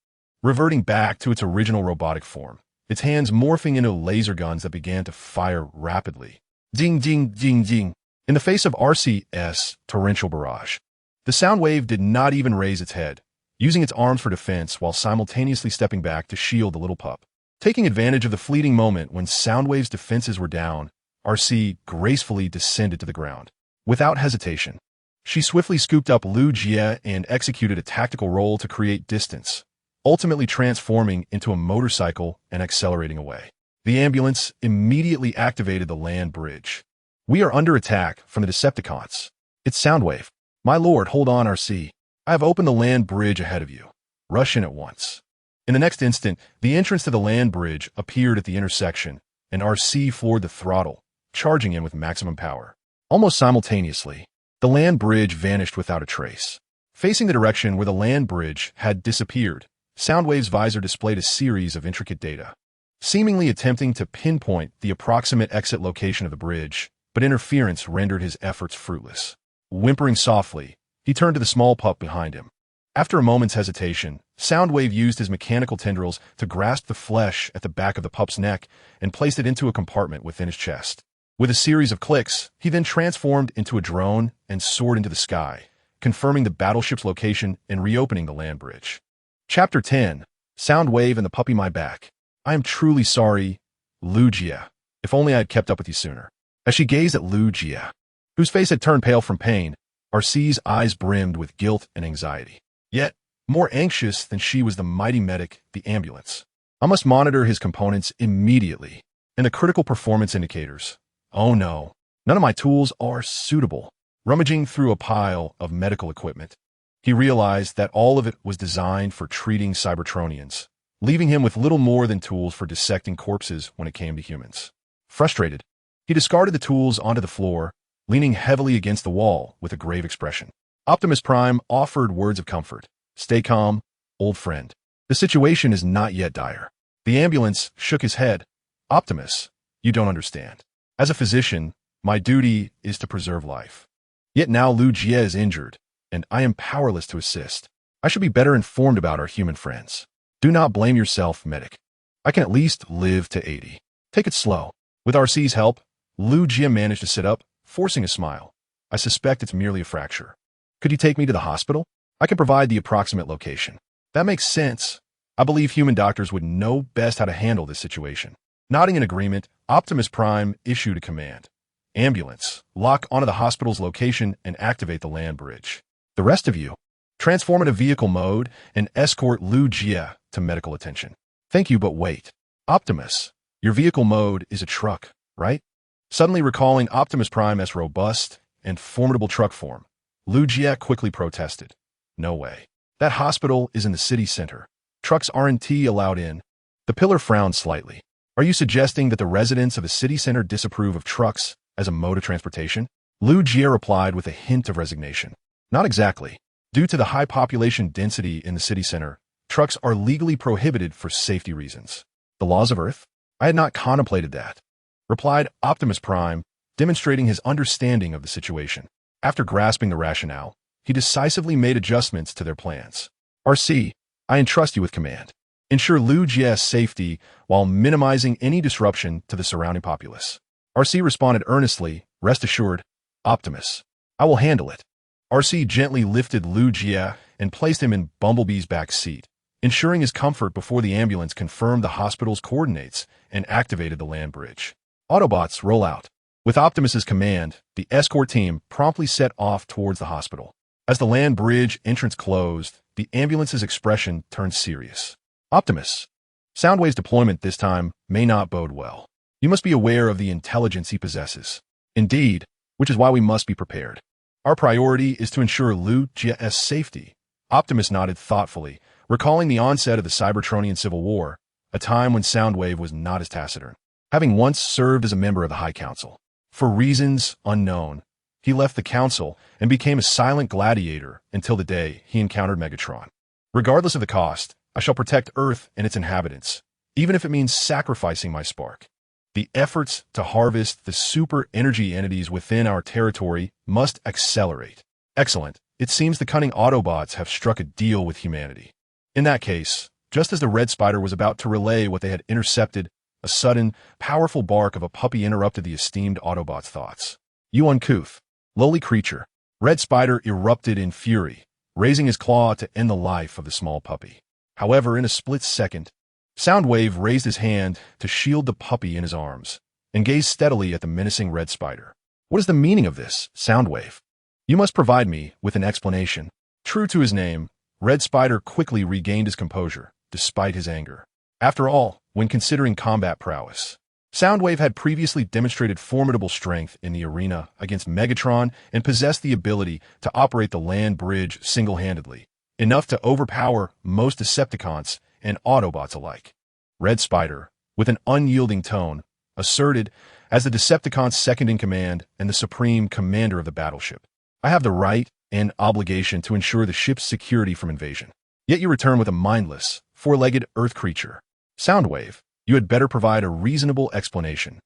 reverting back to its original robotic form, its hands morphing into laser guns that began to fire rapidly. Ding, ding, ding, ding. In the face of RC's torrential barrage, the Soundwave did not even raise its head, using its arms for defense while simultaneously stepping back to shield the little pup. Taking advantage of the fleeting moment when Soundwave's defenses were down, RC gracefully descended to the ground. Without hesitation, she swiftly scooped up Lugia and executed a tactical roll to create distance, ultimately transforming into a motorcycle and accelerating away. The ambulance immediately activated the land bridge. "We are under attack from the Decepticons. It's Soundwave. My lord, hold on, RC. I have opened the land bridge ahead of you. Rush in at once." In the next instant, the entrance to the land bridge appeared at the intersection, and RC floored the throttle, charging in with maximum power. Almost simultaneously, the land bridge vanished without a trace. Facing the direction where the land bridge had disappeared, Soundwave's visor displayed a series of intricate data, seemingly attempting to pinpoint the approximate exit location of the bridge, but interference rendered his efforts fruitless. Whimpering softly, he turned to the small pup behind him. After a moment's hesitation, Soundwave used his mechanical tendrils to grasp the flesh at the back of the pup's neck and placed it into a compartment within his chest. With a series of clicks, he then transformed into a drone and soared into the sky, confirming the battleship's location and reopening the land bridge. Chapter 10, Soundwave and the Puppy My Back. "I am truly sorry, Lugia. If only I had kept up with you sooner." As she gazed at Lugia, whose face had turned pale from pain, RC's eyes brimmed with guilt and anxiety. Yet, more anxious than she was the mighty medic, the ambulance. "I must monitor his components immediately, and the critical performance indicators. Oh no, none of my tools are suitable." Rummaging through a pile of medical equipment, he realized that all of it was designed for treating Cybertronians, leaving him with little more than tools for dissecting corpses when it came to humans. Frustrated, he discarded the tools onto the floor, leaning heavily against the wall with a grave expression. Optimus Prime offered words of comfort. "Stay calm, old friend. The situation is not yet dire." The ambulance shook his head. "Optimus, you don't understand. As a physician, my duty is to preserve life. Yet now Lugia is injured, and I am powerless to assist. I should be better informed about our human friends. Do not blame yourself, medic. I can at least live to 80. Take it slow." With RC's help, Lugia managed to sit up, forcing a smile. "I suspect it's merely a fracture. Could you take me to the hospital? I can provide the approximate location." "That makes sense. I believe human doctors would know best how to handle this situation." Nodding in agreement, Optimus Prime issued a command. "Ambulance, lock onto the hospital's location and activate the land bridge. The rest of you, transform into vehicle mode and escort Lugia to medical attention." "Thank you, but wait. Optimus, your vehicle mode is a truck, right?" Suddenly recalling Optimus Prime's robust and formidable truck form, Lugia quickly protested. "No way. That hospital is in the city center. Trucks aren't allowed in." The pillar frowned slightly. "Are you suggesting that the residents of the city center disapprove of trucks as a mode of transportation?" Lugia replied with a hint of resignation. "Not exactly. Due to the high population density in the city center, trucks are legally prohibited for safety reasons." "The laws of Earth? I had not contemplated that," replied Optimus Prime, demonstrating his understanding of the situation. After grasping the rationale, he decisively made adjustments to their plans. "RC, I entrust you with command. Ensure Lugia's safety while minimizing any disruption to the surrounding populace." RC responded earnestly, "Rest assured, Optimus. I will handle it." RC gently lifted Lugia and placed him in Bumblebee's back seat, ensuring his comfort before the ambulance confirmed the hospital's coordinates and activated the land bridge. Autobots, roll out. With Optimus's command, the escort team promptly set off towards the hospital. As the land bridge entrance closed, the ambulance's expression turned serious. "Optimus, Soundwave's deployment this time may not bode well. You must be aware of the intelligence he possesses. Indeed, which is why we must be prepared. Our priority is to ensure Lugia's safety." Optimus nodded thoughtfully, recalling the onset of the Cybertronian Civil War, a time when Soundwave was not as taciturn. Having once served as a member of the High Council. For reasons unknown, He left the council and became a silent gladiator until the day he encountered Megatron. Regardless of the cost, I shall protect Earth and its inhabitants, even if it means sacrificing my spark. The efforts to harvest the super energy entities within our territory must accelerate. Excellent. It seems the cunning Autobots have struck a deal with humanity. In that case, just as the Red Spider was about to relay what they had intercepted, a sudden, powerful bark of a puppy interrupted the esteemed Autobot's thoughts. You uncouth, lowly creature. Red Spider erupted in fury, raising his claw to end the life of the small puppy. However, in a split second, Soundwave raised his hand to shield the puppy in his arms and gazed steadily at the menacing Red Spider. What is the meaning of this, Soundwave? You must provide me with an explanation. True to his name, Red Spider quickly regained his composure, despite his anger. After all, when considering combat prowess, Soundwave had previously demonstrated formidable strength in the arena against Megatron and possessed the ability to operate the land bridge single-handedly, enough to overpower most Decepticons and Autobots alike. Red Spider, with an unyielding tone, asserted as the Decepticons' second-in-command and the supreme commander of the battleship. I have the right and obligation to ensure the ship's security from invasion. Yet you return with a mindless, four-legged Earth creature. Soundwave, you had better provide a reasonable explanation.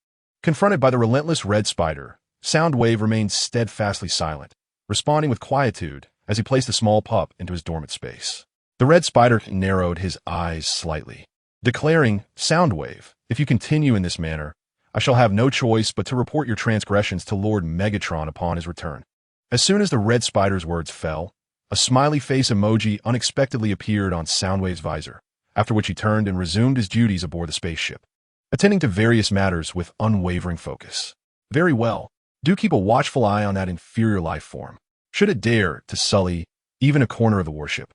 Confronted by the relentless Red Spider, Soundwave remained steadfastly silent, responding with quietude as he placed the small pup into his dormant space. The Red Spider narrowed his eyes slightly, declaring, Soundwave, if you continue in this manner, I shall have no choice but to report your transgressions to Lord Megatron upon his return. As soon as the Red Spider's words fell, a smiley face emoji unexpectedly appeared on Soundwave's visor, after which he turned and resumed his duties aboard the spaceship, attending to various matters with unwavering focus. Very well. Do keep a watchful eye on that inferior life form. Should it dare to sully even a corner of the warship,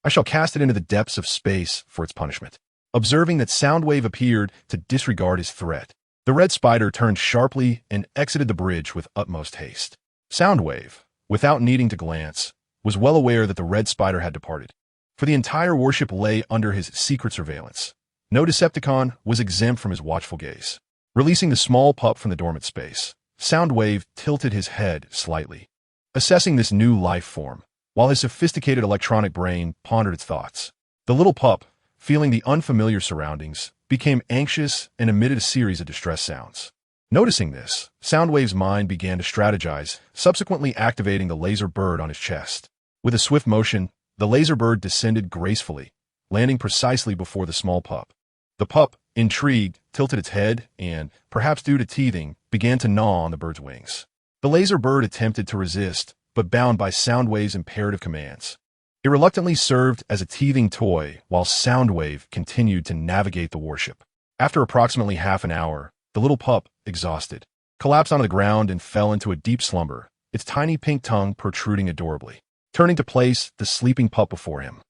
I shall cast it into the depths of space for its punishment. Observing that Soundwave appeared to disregard his threat, the Red Spider turned sharply and exited the bridge with utmost haste. Soundwave, without needing to glance, was well aware that the Red Spider had departed, for the entire warship lay under his secret surveillance. No Decepticon was exempt from his watchful gaze. Releasing the small pup from the dormant space, Soundwave tilted his head slightly, assessing this new life form, while his sophisticated electronic brain pondered its thoughts. The little pup, feeling the unfamiliar surroundings, became anxious and emitted a series of distress sounds. Noticing this, Soundwave's mind began to strategize, subsequently activating the laser bird on his chest. With a swift motion, the laser bird descended gracefully, landing precisely before the small pup. The pup, intrigued, tilted its head and, perhaps due to teething, began to gnaw on the bird's wings. The laser bird attempted to resist, but bound by Soundwave's imperative commands. It reluctantly served as a teething toy while Soundwave continued to navigate the warship. After approximately half an hour, the little pup, exhausted, collapsed onto the ground and fell into a deep slumber, its tiny pink tongue protruding adorably. Turning to place the sleeping pup before him,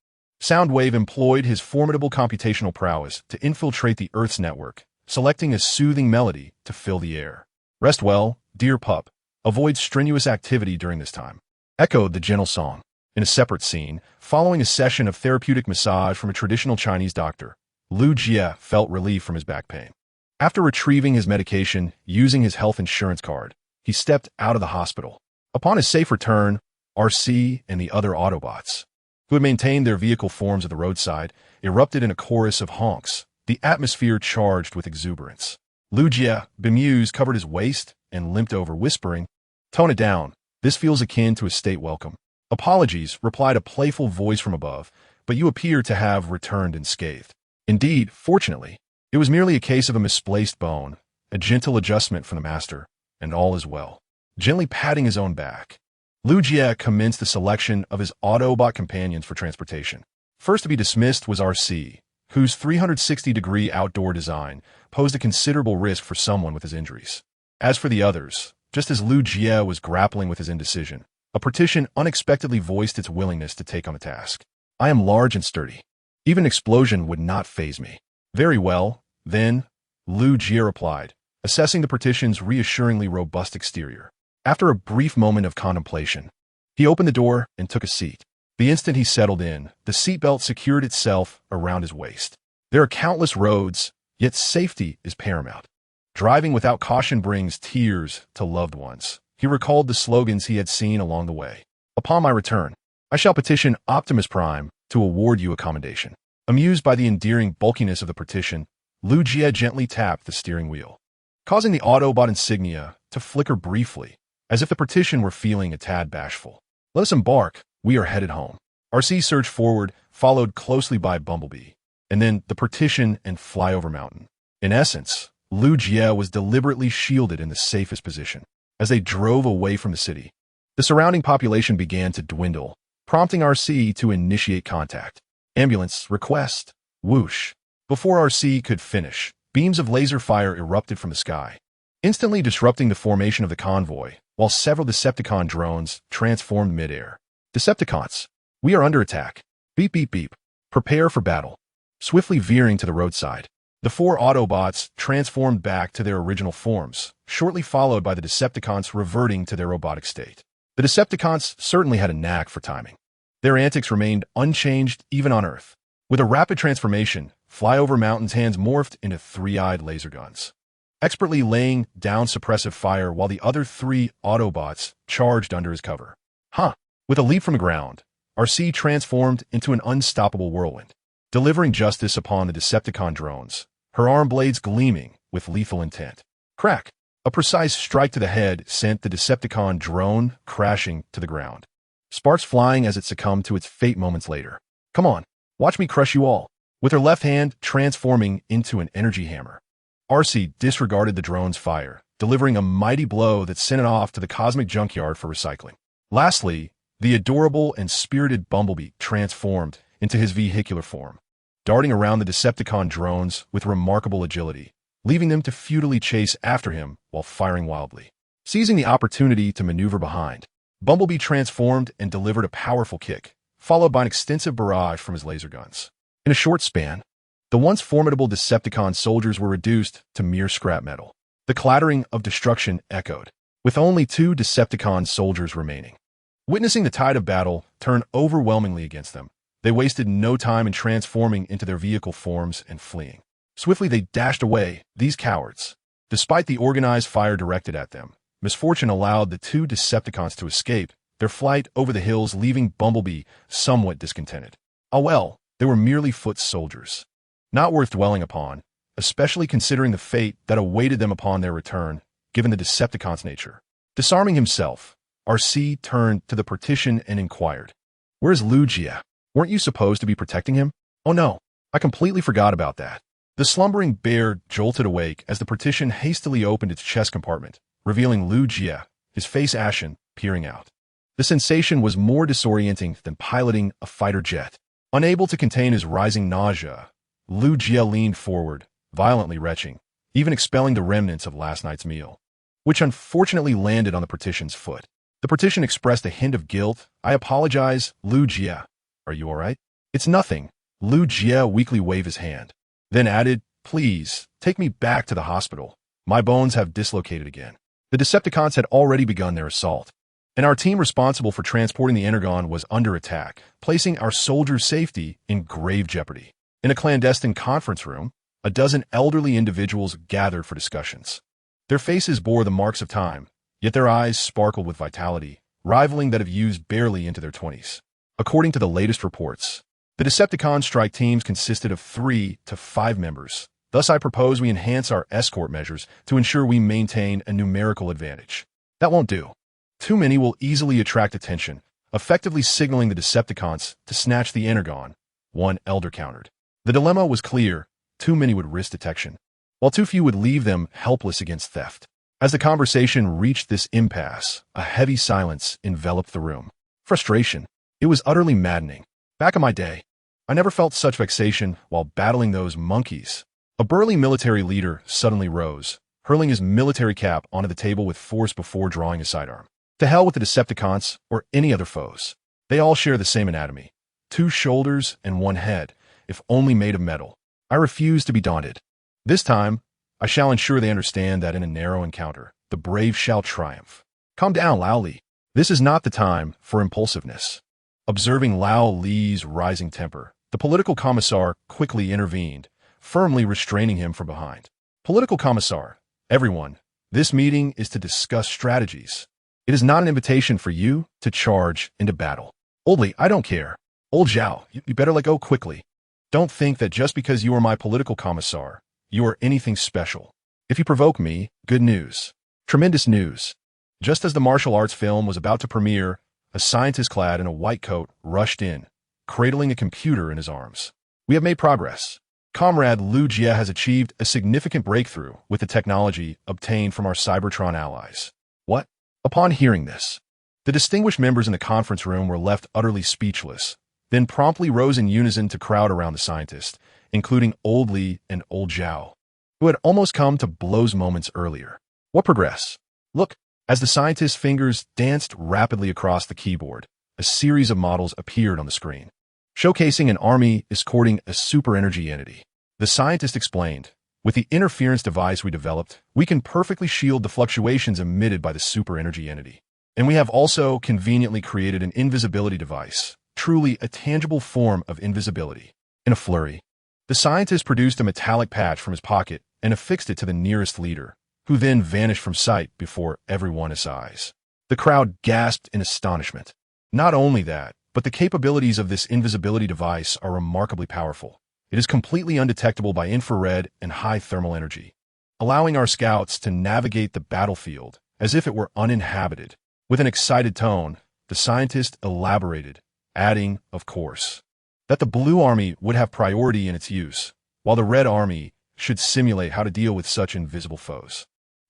Soundwave employed his formidable computational prowess to infiltrate the Earth's network, selecting a soothing melody to fill the air. Rest well, dear pup. Avoid strenuous activity during this time, echoed the gentle song. In a separate scene, following a session of therapeutic massage from a traditional Chinese doctor, Lu Jie felt relief from his back pain. After retrieving his medication using his health insurance card, he stepped out of the hospital. Upon his safe return, RC and the other Autobots, who had maintained their vehicle forms at the roadside, erupted in a chorus of honks, the atmosphere charged with exuberance. Lu Jie, bemused, covered his waist and limped over, whispering, "Tone it down. This feels akin to a state welcome." "Apologies," replied a playful voice from above, "but you appear to have returned unscathed." Indeed, fortunately, it was merely a case of a misplaced bone, a gentle adjustment from the master, and all is well. Gently patting his own back, Lu Jie commenced the selection of his Autobot companions for transportation. First to be dismissed was RC, whose 360-degree outdoor design posed a considerable risk for someone with his injuries. As for the others, just as Lu Jie was grappling with his indecision, a partition unexpectedly voiced its willingness to take on the task. "I am large and sturdy. Even an explosion would not faze me." "Very well, then," Lu Jie replied, assessing the partition's reassuringly robust exterior. After a brief moment of contemplation, he opened the door and took a seat. The instant he settled in, the seatbelt secured itself around his waist. There are countless roads, yet safety is paramount. Driving without caution brings tears to loved ones, he recalled the slogans he had seen along the way. Upon my return, I shall petition Optimus Prime to award you a commendation. Amused by the endearing bulkiness of the petition, Lu Jie gently tapped the steering wheel, causing the Autobot insignia to flicker briefly, as if the petition were feeling a tad bashful. Let us embark. We are headed home. RC surged forward, followed closely by Bumblebee, and then the petition and Flyover Mountain. In essence, Lu Jie was deliberately shielded in the safest position. As they drove away from the city, the surrounding population began to dwindle, prompting RC to initiate contact. Ambulance, request, whoosh. Before RC could finish, beams of laser fire erupted from the sky, instantly disrupting the formation of the convoy, while several Decepticon drones transformed midair. Decepticons, we are under attack. Beep, beep, beep. Prepare for battle. Swiftly veering to the roadside, the 4 Autobots transformed back to their original forms, shortly followed by the Decepticons reverting to their robotic state. The Decepticons certainly had a knack for timing. Their antics remained unchanged even on Earth. With a rapid transformation, Flyover Mountain's hands morphed into 3-eyed laser guns, expertly laying down suppressive fire while the other 3 Autobots charged under his cover. With a leap from the ground, RC transformed into an unstoppable whirlwind, delivering justice upon the Decepticon drones, her arm blades gleaming with lethal intent. Crack! A precise strike to the head sent the Decepticon drone crashing to the ground, sparks flying as it succumbed to its fate moments later. Come on, watch me crush you all. With her left hand transforming into an energy hammer, RC disregarded the drone's fire, delivering a mighty blow that sent it off to the cosmic junkyard for recycling. Lastly, the adorable and spirited Bumblebee transformed into his vehicular form, darting around the Decepticon drones with remarkable agility, leaving them to futilely chase after him while firing wildly. Seizing the opportunity to maneuver behind, Bumblebee transformed and delivered a powerful kick, followed by an extensive barrage from his laser guns. In a short span, the once formidable Decepticon soldiers were reduced to mere scrap metal. The clattering of destruction echoed, with only 2 Decepticon soldiers remaining. Witnessing the tide of battle turn overwhelmingly against them, they wasted no time in transforming into their vehicle forms and fleeing. Swiftly they dashed away, these cowards. Despite the organized fire directed at them, misfortune allowed the 2 Decepticons to escape, their flight over the hills leaving Bumblebee somewhat discontented. Oh well, they were merely foot soldiers. Not worth dwelling upon, especially considering the fate that awaited them upon their return, given the Decepticons' nature. Disarming himself, RC turned to the partition and inquired, "Where's Lu Jie? Weren't you supposed to be protecting him?" "Oh no, I completely forgot about that." The slumbering bear jolted awake as the partition hastily opened its chest compartment, revealing Lu Jie, his face ashen, peering out. The sensation was more disorienting than piloting a fighter jet. Unable to contain his rising nausea, Lu Jie leaned forward, violently retching, even expelling the remnants of last night's meal, which unfortunately landed on the partition's foot. The partition expressed a hint of guilt. "I apologize, Lu Jie. Are you all right?" "It's nothing." Lu Jie weakly waved his hand, then added, "Please, take me back to the hospital. My bones have dislocated again." The Decepticons had already begun their assault, and our team responsible for transporting the Energon was under attack, placing our soldiers' safety in grave jeopardy. In a clandestine conference room, a dozen elderly individuals gathered for discussions. Their faces bore the marks of time, yet their eyes sparkled with vitality, rivaling that of youths barely into their 20s. According to the latest reports, the Decepticon strike teams consisted of 3 to 5 members. Thus, I propose we enhance our escort measures to ensure we maintain a numerical advantage. That won't do. Too many will easily attract attention, effectively signaling the Decepticons to snatch the Energon, one elder countered. The dilemma was clear. Too many would risk detection, while too few would leave them helpless against theft. As the conversation reached this impasse, a heavy silence enveloped the room. Frustration. It was utterly maddening. Back in my day, I never felt such vexation while battling those monkeys. A burly military leader suddenly rose, hurling his military cap onto the table with force before drawing a sidearm. To hell with the Decepticons or any other foes. They all share the same anatomy. 2 shoulders and 1 head, if only made of metal. I refuse to be daunted. This time, I shall ensure they understand that in a narrow encounter, the brave shall triumph. Calm down, Lao Li. This is not the time for impulsiveness. Observing Lao Li's rising temper, the political commissar quickly intervened, firmly restraining him from behind. Political commissar, everyone, this meeting is to discuss strategies. It is not an invitation for you to charge into battle. Oldly, I don't care. Old Zhao, you better let go quickly. Don't think that just because you are my political commissar, you are anything special. If you provoke me, good news. Tremendous news. Just as the martial arts film was about to premiere, a scientist clad in a white coat rushed in, cradling a computer in his arms. We have made progress. Comrade Liu Jie has achieved a significant breakthrough with the technology obtained from our Cybertron allies. What? Upon hearing this, the distinguished members in the conference room were left utterly speechless, then promptly rose in unison to crowd around the scientist, including Old Li and Old Zhao, who had almost come to blows moments earlier. What progress? Look, as the scientist's fingers danced rapidly across the keyboard, a series of models appeared on the screen, showcasing an army escorting a super-energy entity. The scientist explained, with the interference device we developed, we can perfectly shield the fluctuations emitted by the super-energy entity. And we have also conveniently created an invisibility device, truly a tangible form of invisibility. In a flurry, the scientist produced a metallic patch from his pocket and affixed it to the nearest leader, who then vanished from sight before everyone's eyes. The crowd gasped in astonishment. Not only that, but the capabilities of this invisibility device are remarkably powerful. It is completely undetectable by infrared and high thermal energy, allowing our scouts to navigate the battlefield as if it were uninhabited. With an excited tone, the scientist elaborated, adding, of course, that the Blue Army would have priority in its use, while the Red Army should simulate how to deal with such invisible foes.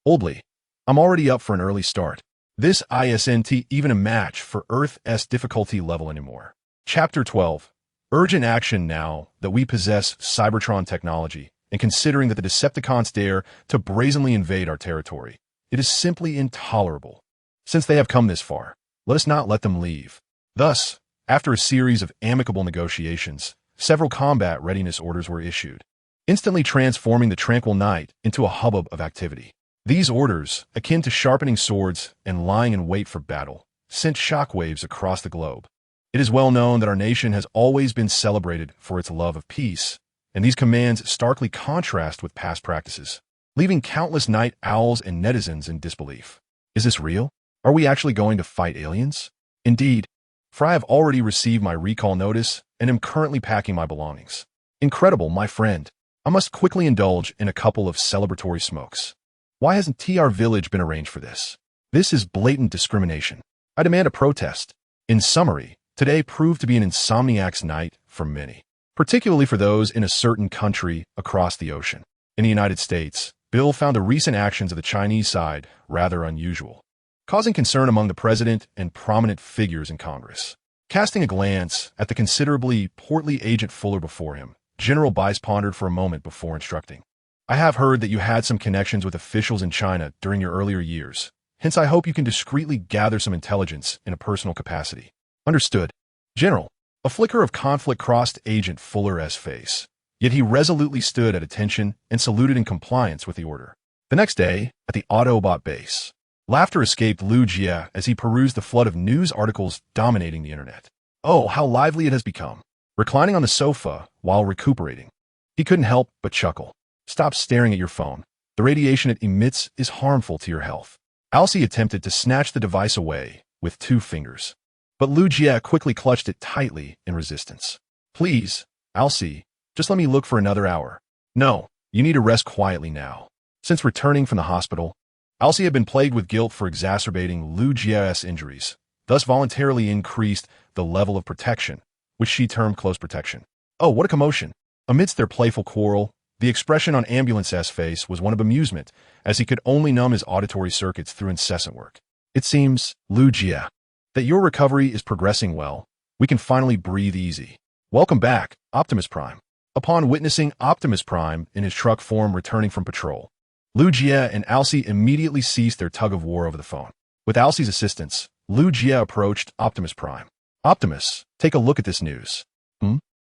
Oldly, I'm already up for an early start. This isn't even a match for Earth's difficulty level anymore. Chapter 12. Urgent action now that we possess Cybertron technology, and considering that the Decepticons dare to brazenly invade our territory, it is simply intolerable. Since they have come this far, let us not let them leave. Thus, after a series of amicable negotiations, several combat readiness orders were issued, instantly transforming the tranquil night into a hubbub of activity. These orders, akin to sharpening swords and lying in wait for battle, sent shockwaves across the globe. It is well known that our nation has always been celebrated for its love of peace, and these commands starkly contrast with past practices, leaving countless night owls and netizens in disbelief. Is this real? Are we actually going to fight aliens? Indeed, for I have already received my recall notice and am currently packing my belongings. Incredible, my friend. I must quickly indulge in a couple of celebratory smokes. Why hasn't TR Village been arranged for this? This is blatant discrimination. I demand a protest. In summary, today proved to be an insomniac's night for many, particularly for those in a certain country across the ocean. In the United States, Bill found the recent actions of the Chinese side rather unusual, causing concern among the president and prominent figures in Congress. Casting a glance at the considerably portly Agent Fuller before him, General Bice pondered for a moment before instructing. I have heard that you had some connections with officials in China during your earlier years, hence I hope you can discreetly gather some intelligence in a personal capacity. Understood. General. A flicker of conflict crossed Agent Fuller's face, yet he resolutely stood at attention and saluted in compliance with the order. The next day, at the Autobot base, laughter escaped Liu Jie as he perused the flood of news articles dominating the internet. Oh, how lively it has become. Reclining on the sofa while recuperating, he couldn't help but chuckle. Stop staring at your phone. The radiation it emits is harmful to your health. Alcee attempted to snatch the device away with 2 fingers, but Liu Jie quickly clutched it tightly in resistance. Please, Alcee, just let me look for another hour. No, you need to rest quietly now. Since returning from the hospital, Alcee had been plagued with guilt for exacerbating Liu Jie's injuries, thus voluntarily increased the level of protection, which she termed close protection. Oh, what a commotion! Amidst their playful quarrel, the expression on Ambulance's face was one of amusement, as he could only numb his auditory circuits through incessant work. It seems, Liu Jie, that your recovery is progressing well. We can finally breathe easy. Welcome back, Optimus Prime. Upon witnessing Optimus Prime in his truck form returning from patrol, Liu Jie and Alcee immediately ceased their tug-of-war over the phone. With Alcee's assistance, Liu Jie approached Optimus Prime. Optimus, take a look at this news.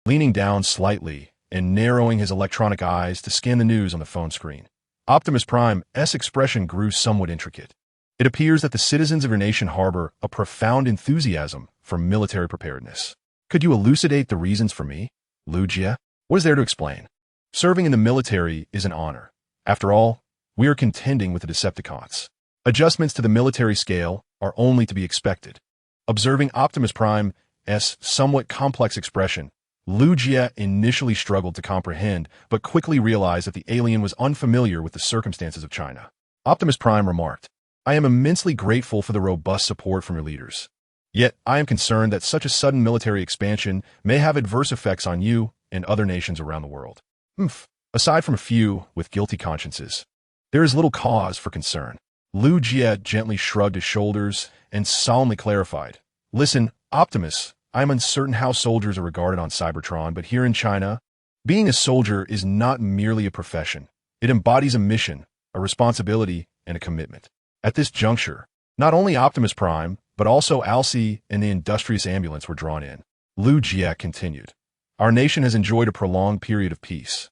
Leaning down slightly and narrowing his electronic eyes to scan the news on the phone screen, Optimus Prime's expression grew somewhat intricate. It appears that the citizens of your nation harbor a profound enthusiasm for military preparedness. Could you elucidate the reasons for me, Liu Jie? What is there to explain? Serving in the military is an honor. After all, we are contending with the Decepticons. Adjustments to the military scale are only to be expected. Observing Optimus Prime's somewhat complex expression, Lu Jie initially struggled to comprehend, but quickly realized that the alien was unfamiliar with the circumstances of China. Optimus Prime remarked, "I am immensely grateful for the robust support from your leaders. Yet, I am concerned that such a sudden military expansion may have adverse effects on you and other nations around the world. Aside from a few with guilty consciences, there is little cause for concern." Lu Jie gently shrugged his shoulders and solemnly clarified, "Listen, Optimus, I am uncertain how soldiers are regarded on Cybertron, but here in China, being a soldier is not merely a profession. It embodies a mission, a responsibility, and a commitment. At this juncture, not only Optimus Prime, but also Alcee and the industrious ambulance were drawn in." Lu Jie continued, "Our nation has enjoyed a prolonged period of peace,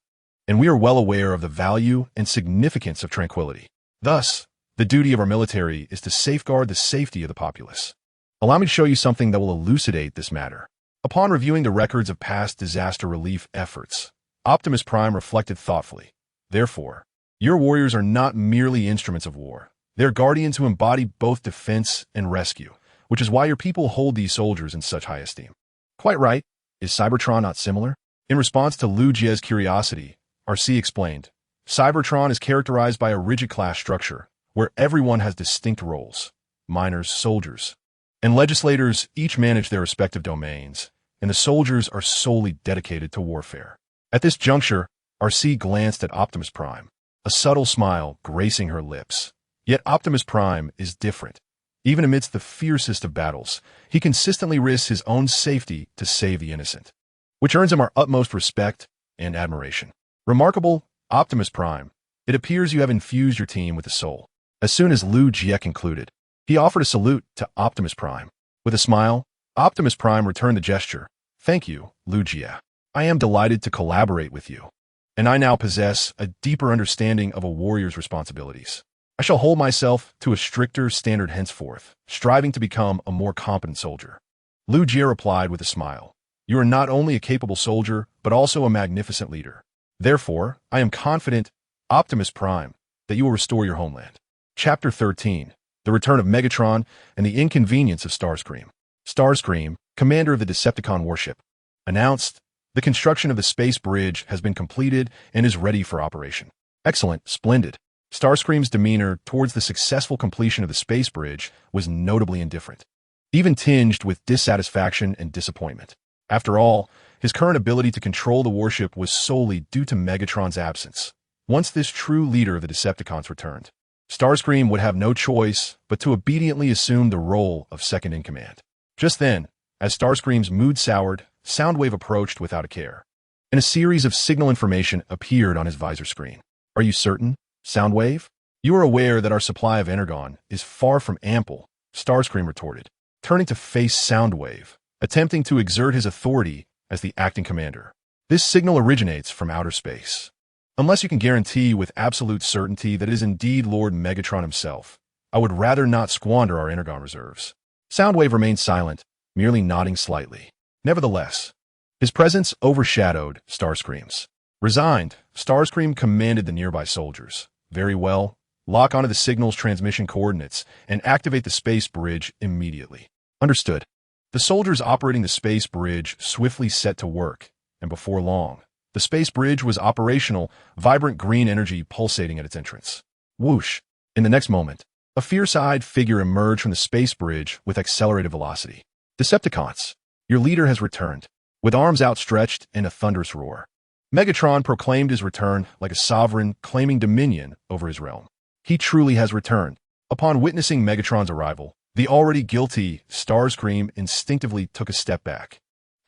and we are well aware of the value and significance of tranquility. Thus, the duty of our military is to safeguard the safety of the populace. Allow me to show you something that will elucidate this matter." Upon reviewing the records of past disaster relief efforts, Optimus Prime reflected thoughtfully. "Therefore, your warriors are not merely instruments of war. They are guardians who embody both defense and rescue, which is why your people hold these soldiers in such high esteem." "Quite right. Is Cybertron not similar?" In response to Lu Jie's curiosity, RC explained, "Cybertron is characterized by a rigid class structure, where everyone has distinct roles: miners, soldiers, and legislators each manage their respective domains, and the soldiers are solely dedicated to warfare." At this juncture, RC glanced at Optimus Prime, a subtle smile gracing her lips. Yet Optimus Prime is different. Even amidst the fiercest of battles, he consistently risks his own safety to save the innocent, which earns him our utmost respect and admiration. "Remarkable, Optimus Prime. It appears you have infused your team with a soul." As soon as Lu Jie concluded, he offered a salute to Optimus Prime. With a smile, Optimus Prime returned the gesture. "Thank you, Lu Jie. I am delighted to collaborate with you, and I now possess a deeper understanding of a warrior's responsibilities. I shall hold myself to a stricter standard henceforth, striving to become a more competent soldier." Lu Jie replied with a smile, "You are not only a capable soldier, but also a magnificent leader. Therefore, I am confident, Optimus Prime, that you will restore your homeland." Chapter 13. The Return of Megatron and the Inconvenience of Starscream. Starscream, commander of the Decepticon warship, announced, "The construction of the space bridge has been completed and is ready for operation." "Excellent, splendid." Starscream's demeanor towards the successful completion of the space bridge was notably indifferent, even tinged with dissatisfaction and disappointment. After all, his current ability to control the warship was solely due to Megatron's absence. Once this true leader of the Decepticons returned, Starscream would have no choice but to obediently assume the role of second-in-command. Just then, as Starscream's mood soured, Soundwave approached without a care, and a series of signal information appeared on his visor screen. "Are you certain, Soundwave? You are aware that our supply of energon is far from ample," Starscream retorted, turning to face Soundwave, attempting to exert his authority as the acting commander. "This signal originates from outer space. Unless you can guarantee with absolute certainty that it is indeed Lord Megatron himself, I would rather not squander our energon reserves." Soundwave remained silent, merely nodding slightly. Nevertheless, his presence overshadowed Starscream's. Resigned, Starscream commanded the nearby soldiers. "Very well. Lock onto the signal's transmission coordinates and activate the space bridge immediately." "Understood." The soldiers operating the space bridge swiftly set to work, and before long, the space bridge was operational, vibrant green energy pulsating at its entrance. Whoosh! In the next moment, a fierce-eyed figure emerged from the space bridge with accelerated velocity. "Decepticons, your leader has returned." With arms outstretched and a thunderous roar, Megatron proclaimed his return like a sovereign claiming dominion over his realm. He truly has returned. Upon witnessing Megatron's arrival, the already guilty Starscream instinctively took a step back.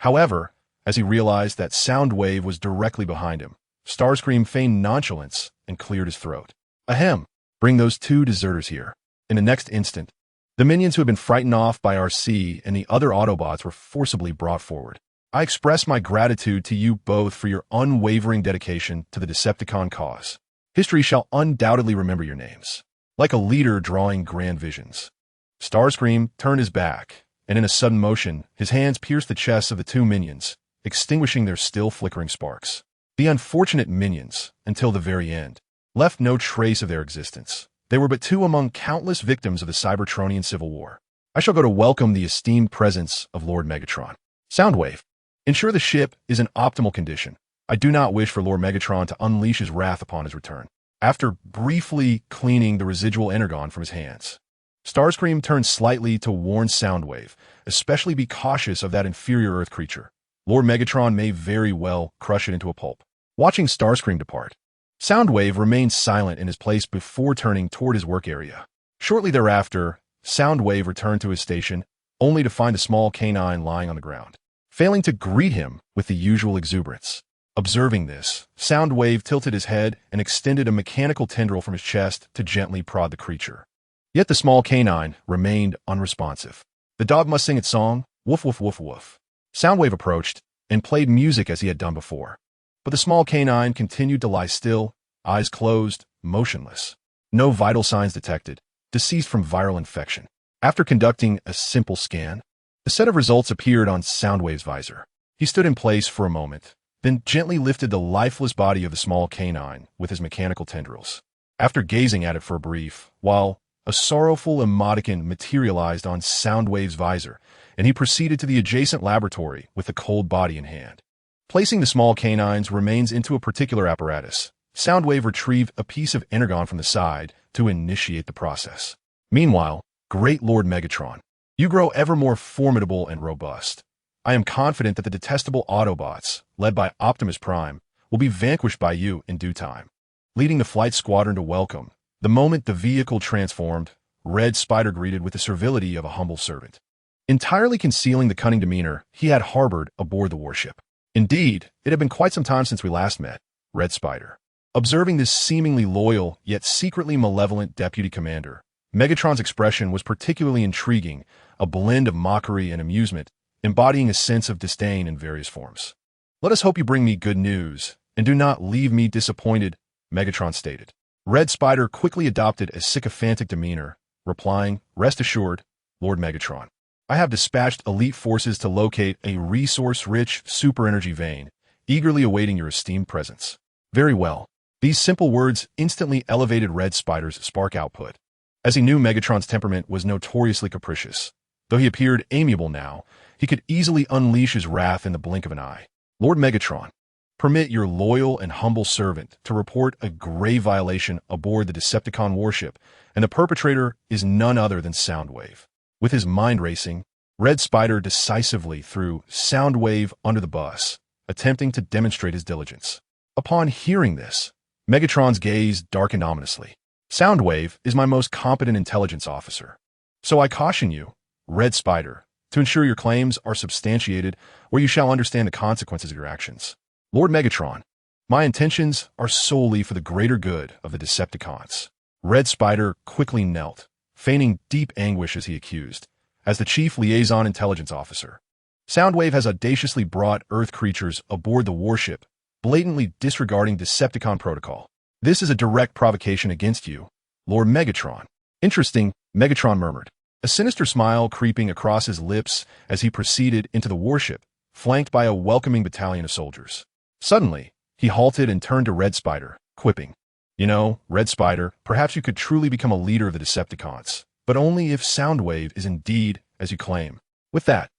However, as he realized that Soundwave was directly behind him, Starscream feigned nonchalance and cleared his throat. "Ahem, bring those two deserters here." In the next instant, the minions who had been frightened off by RC and the other Autobots were forcibly brought forward. "I express my gratitude to you both for your unwavering dedication to the Decepticon cause. History shall undoubtedly remember your names, like a leader drawing grand visions." Starscream turned his back, and in a sudden motion, his hands pierced the chests of the two minions, extinguishing their still flickering sparks. The unfortunate minions, until the very end, left no trace of their existence, They were but two among countless victims of the Cybertronian Civil War. I shall go to welcome the esteemed presence of Lord Megatron. Soundwave. Ensure the ship is in optimal condition. I do not wish for Lord Megatron to unleash his wrath upon his return. After briefly cleaning the residual energon from his hands, Starscream turned slightly to warn Soundwave, especially be cautious of that inferior Earth creature. Lord Megatron may very well crush it into a pulp. Watching Starscream depart, Soundwave remained silent in his place before turning toward his work area. Shortly thereafter, Soundwave returned to his station, only to find a small canine lying on the ground, failing to greet him with the usual exuberance. Observing this, Soundwave tilted his head and extended a mechanical tendril from his chest to gently prod the creature. Yet the small canine remained unresponsive. The dog must sing its song, woof woof woof woof. Soundwave approached and played music as he had done before. But the small canine continued to lie still, eyes closed, motionless. No vital signs detected, deceased from viral infection. After conducting a simple scan, a set of results appeared on Soundwave's visor. He stood in place for a moment, then gently lifted the lifeless body of the small canine with his mechanical tendrils. After gazing at it for a brief while, a sorrowful emoticon materialized on Soundwave's visor, and he proceeded to the adjacent laboratory with the cold body in hand. Placing the small canine's remains into a particular apparatus, Soundwave retrieved a piece of energon from the side to initiate the process. Meanwhile, Great Lord Megatron, you grow ever more formidable and robust. I am confident that the detestable Autobots, led by Optimus Prime, will be vanquished by you in due time. Leading the flight squadron to welcome, the moment the vehicle transformed, Red Spider greeted with the servility of a humble servant, entirely concealing the cunning demeanor he had harbored aboard the warship. Indeed, it had been quite some time since we last met, Red Spider. Observing this seemingly loyal yet secretly malevolent deputy commander, Megatron's expression was particularly intriguing, a blend of mockery and amusement, embodying a sense of disdain in various forms. Let us hope you bring me good news, and do not leave me disappointed, Megatron stated. Red Spider quickly adopted a sycophantic demeanor, replying, Rest assured, Lord Megatron. I have dispatched elite forces to locate a resource-rich super-energy vein, eagerly awaiting your esteemed presence. Very well. These simple words instantly elevated Red Spider's spark output. As he knew Megatron's temperament was notoriously capricious, though he appeared amiable now, he could easily unleash his wrath in the blink of an eye. Lord Megatron, permit your loyal and humble servant to report a grave violation aboard the Decepticon warship, and the perpetrator is none other than Soundwave. With his mind racing, Red Spider decisively threw Soundwave under the bus, attempting to demonstrate his diligence. Upon hearing this, Megatron's gaze darkened ominously. Soundwave is my most competent intelligence officer. So I caution you, Red Spider, to ensure your claims are substantiated, or you shall understand the consequences of your actions. Lord Megatron, my intentions are solely for the greater good of the Decepticons. Red Spider quickly knelt, feigning deep anguish as he accused, as the Chief Liaison Intelligence Officer. Soundwave has audaciously brought Earth creatures aboard the warship, blatantly disregarding Decepticon protocol. This is a direct provocation against you, Lord Megatron. Interesting, Megatron murmured, a sinister smile creeping across his lips as he proceeded into the warship, flanked by a welcoming battalion of soldiers. Suddenly, he halted and turned to Red Spider, quipping, You know, Red Spider, perhaps you could truly become a leader of the Decepticons, but only if Soundwave is indeed as you claim. With that,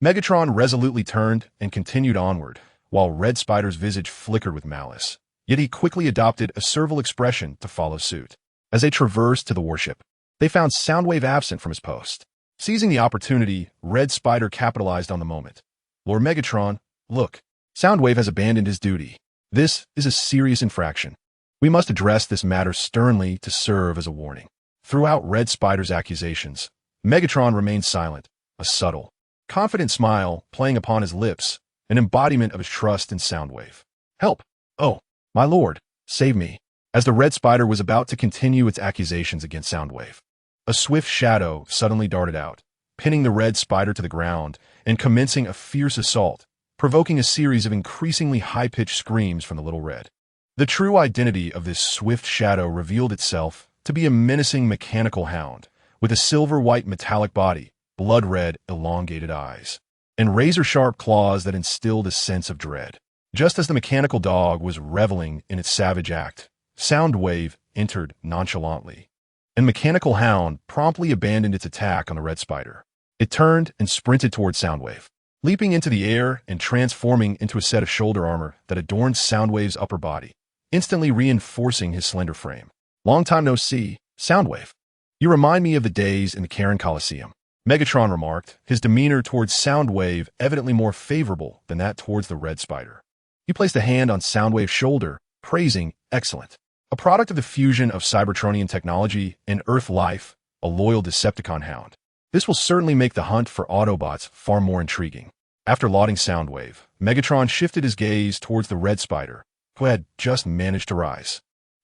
Megatron resolutely turned and continued onward, while Red Spider's visage flickered with malice. Yet he quickly adopted a servile expression to follow suit. As they traversed to the warship, they found Soundwave absent from his post. Seizing the opportunity, Red Spider capitalized on the moment. Lord Megatron, look, Soundwave has abandoned his duty. This is a serious infraction. We must address this matter sternly to serve as a warning. Throughout Red Spider's accusations, Megatron remained silent, a subtle, confident smile playing upon his lips, an embodiment of his trust in Soundwave. Help! Oh, my lord, save me. As the Red Spider was about to continue its accusations against Soundwave, a swift shadow suddenly darted out, pinning the Red Spider to the ground and commencing a fierce assault, provoking a series of increasingly high-pitched screams from the Little Red. The true identity of this swift shadow revealed itself to be a menacing mechanical hound, with a silver-white metallic body, blood-red, elongated eyes, and razor-sharp claws that instilled a sense of dread. Just as the mechanical dog was reveling in its savage act, Soundwave entered nonchalantly, and Mechanical Hound promptly abandoned its attack on the Red Spider. It turned and sprinted toward Soundwave, leaping into the air and transforming into a set of shoulder armor that adorned Soundwave's upper body, instantly reinforcing his slender frame. Long time no see, Soundwave. You remind me of the days in the Karen Coliseum, Megatron remarked, his demeanor towards Soundwave evidently more favorable than that towards the Red Spider. He placed a hand on Soundwave's shoulder, praising, excellent. A product of the fusion of Cybertronian technology and Earth life, a loyal Decepticon hound. This will certainly make the hunt for Autobots far more intriguing. After lauding Soundwave, Megatron shifted his gaze towards the Red Spider, who had just managed to rise.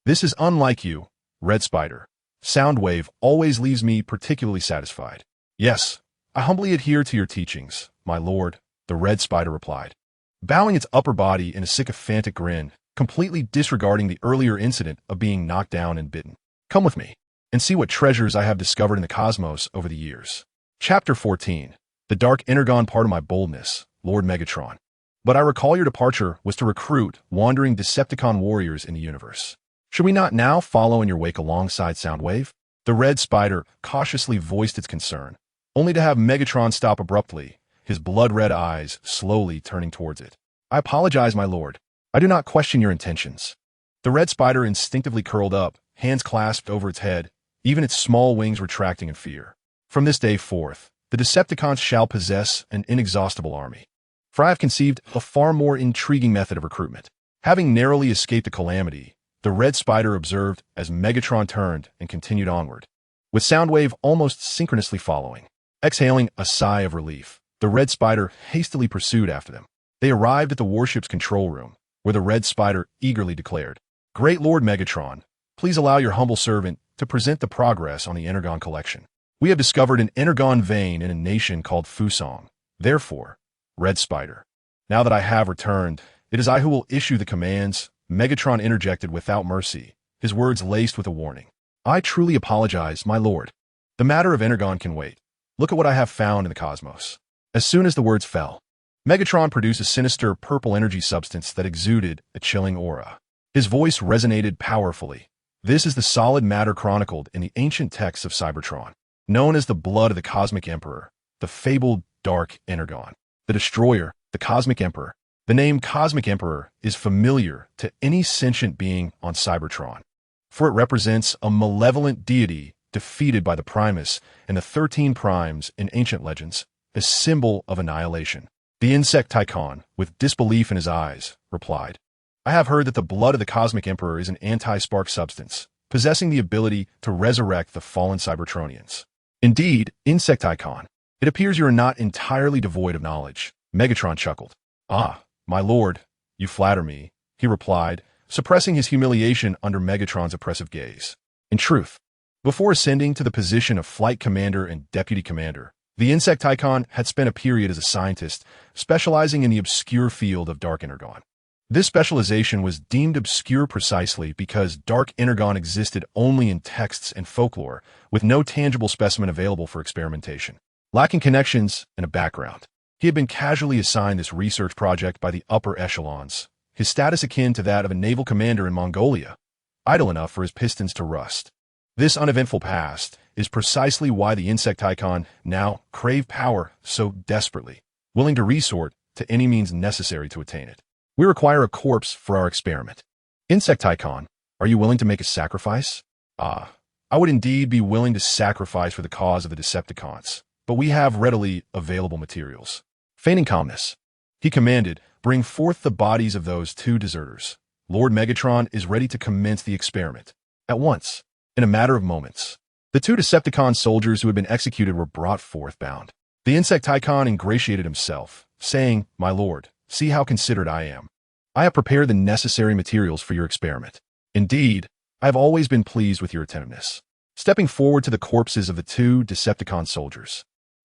This is unlike you, Red Spider. Soundwave always leaves me particularly satisfied. Yes, I humbly adhere to your teachings, my lord, the Red Spider replied, bowing its upper body in a sycophantic grin, completely disregarding the earlier incident of being knocked down and bitten. Come with me, and see what treasures I have discovered in the cosmos over the years. Chapter 14. The Dark Energon part of my boldness, Lord Megatron. But I recall your departure was to recruit wandering Decepticon warriors in the universe. Should we not now follow in your wake alongside Soundwave? The Red Spider cautiously voiced its concern, only to have Megatron stop abruptly, his blood-red eyes slowly turning towards it. I apologize, my lord. I do not question your intentions. The Red Spider instinctively curled up, hands clasped over its head, even its small wings retracting in fear. From this day forth, the Decepticons shall possess an inexhaustible army. For I have conceived a far more intriguing method of recruitment. Having narrowly escaped the calamity, the Red Spider observed as Megatron turned and continued onward, with Soundwave almost synchronously following. Exhaling a sigh of relief, the Red Spider hastily pursued after them. They arrived at the warship's control room, where the Red Spider eagerly declared, Great Lord Megatron, please allow your humble servant to present the progress on the Energon collection. We have discovered an Energon vein in a nation called Fusong. Therefore, Red Spider, now that I have returned, it is I who will issue the commands. Megatron interjected without mercy, his words laced with a warning. I truly apologize, my lord. The matter of Energon can wait. Look at what I have found in the cosmos. As soon as the words fell, Megatron produced a sinister purple energy substance that exuded a chilling aura. His voice resonated powerfully. This is the solid matter chronicled in the ancient texts of Cybertron, known as the blood of the Cosmic Emperor, the fabled Dark Energon, the Destroyer, the Cosmic Emperor. The name Cosmic Emperor is familiar to any sentient being on Cybertron, for it represents a malevolent deity defeated by the Primus and the 13 Primes in ancient legends, a symbol of annihilation. The Insecticon, with disbelief in his eyes, replied, I have heard that the blood of the Cosmic Emperor is an anti-spark substance, possessing the ability to resurrect the fallen Cybertronians. Indeed, Insecticon, it appears you are not entirely devoid of knowledge. Megatron chuckled. Ah, my lord, you flatter me, he replied, suppressing his humiliation under Megatron's oppressive gaze. In truth, before ascending to the position of Flight Commander and Deputy Commander, the Insecticon had spent a period as a scientist, specializing in the obscure field of Dark Energon. This specialization was deemed obscure precisely because Dark Energon existed only in texts and folklore, with no tangible specimen available for experimentation. Lacking connections and a background, he had been casually assigned this research project by the upper echelons, his status akin to that of a naval commander in Mongolia, idle enough for his pistons to rust. This uneventful past is precisely why the Insecticon now crave power so desperately, willing to resort to any means necessary to attain it. We require a corpse for our experiment. Insecticon, are you willing to make a sacrifice? Ah, I would indeed be willing to sacrifice for the cause of the Decepticons, but we have readily available materials. Feigning calmness, he commanded, bring forth the bodies of those two deserters. Lord Megatron is ready to commence the experiment. At once, in a matter of moments, the two Decepticon soldiers who had been executed were brought forth bound. The Insecticon ingratiated himself, saying, My lord, see how considerate I am. I have prepared the necessary materials for your experiment. Indeed, I have always been pleased with your attentiveness. Stepping forward to the corpses of the two Decepticon soldiers,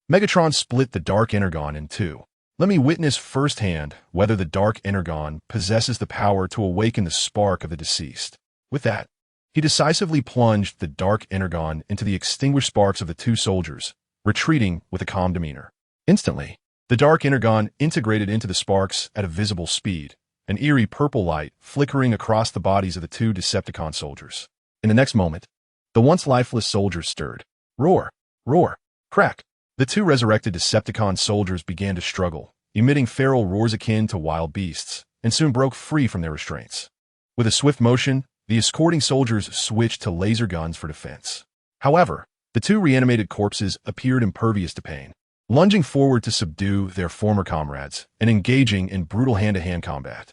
Megatron split the Dark Energon in two. Let me witness firsthand whether the Dark Energon possesses the power to awaken the spark of the deceased. With that, he decisively plunged the Dark Energon into the extinguished sparks of the two soldiers, retreating with a calm demeanor. Instantly, the Dark Energon integrated into the sparks at a visible speed, an eerie purple light flickering across the bodies of the two Decepticon soldiers. In the next moment, The once lifeless soldiers stirred. Roar, roar, crack. The two resurrected Decepticon soldiers began to struggle, emitting feral roars akin to wild beasts, and soon broke free from their restraints. With a swift motion, the escorting soldiers switched to laser guns for defense. However, the two reanimated corpses appeared impervious to pain, lunging forward to subdue their former comrades and engaging in brutal hand-to-hand combat.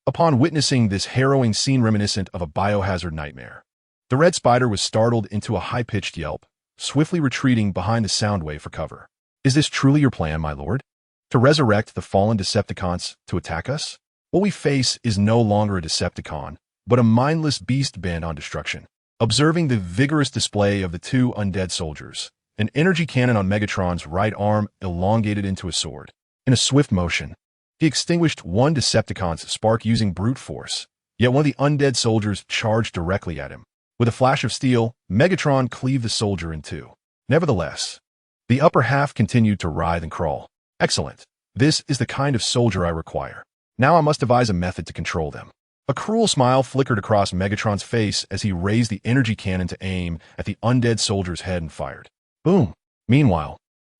Upon witnessing this harrowing scene reminiscent of a biohazard nightmare, the Red Spider was startled into a high-pitched yelp, swiftly retreating behind the sound wave for cover. Is this truly your plan, my lord? To resurrect the fallen Decepticons to attack us? What we face is no longer a Decepticon, but a mindless beast bent on destruction. Observing the vigorous display of the two undead soldiers, an energy cannon on Megatron's right arm elongated into a sword. In a swift motion, he extinguished one Decepticon's spark using brute force, yet one of the undead soldiers charged directly at him. With a flash of steel, Megatron cleaved the soldier in two. Nevertheless, the upper half continued to writhe and crawl. Excellent. This is the kind of soldier I require. Now I must devise a method to control them. A cruel smile flickered across Megatron's face as he raised the energy cannon to aim at the undead soldier's head and fired. Boom! Meanwhile,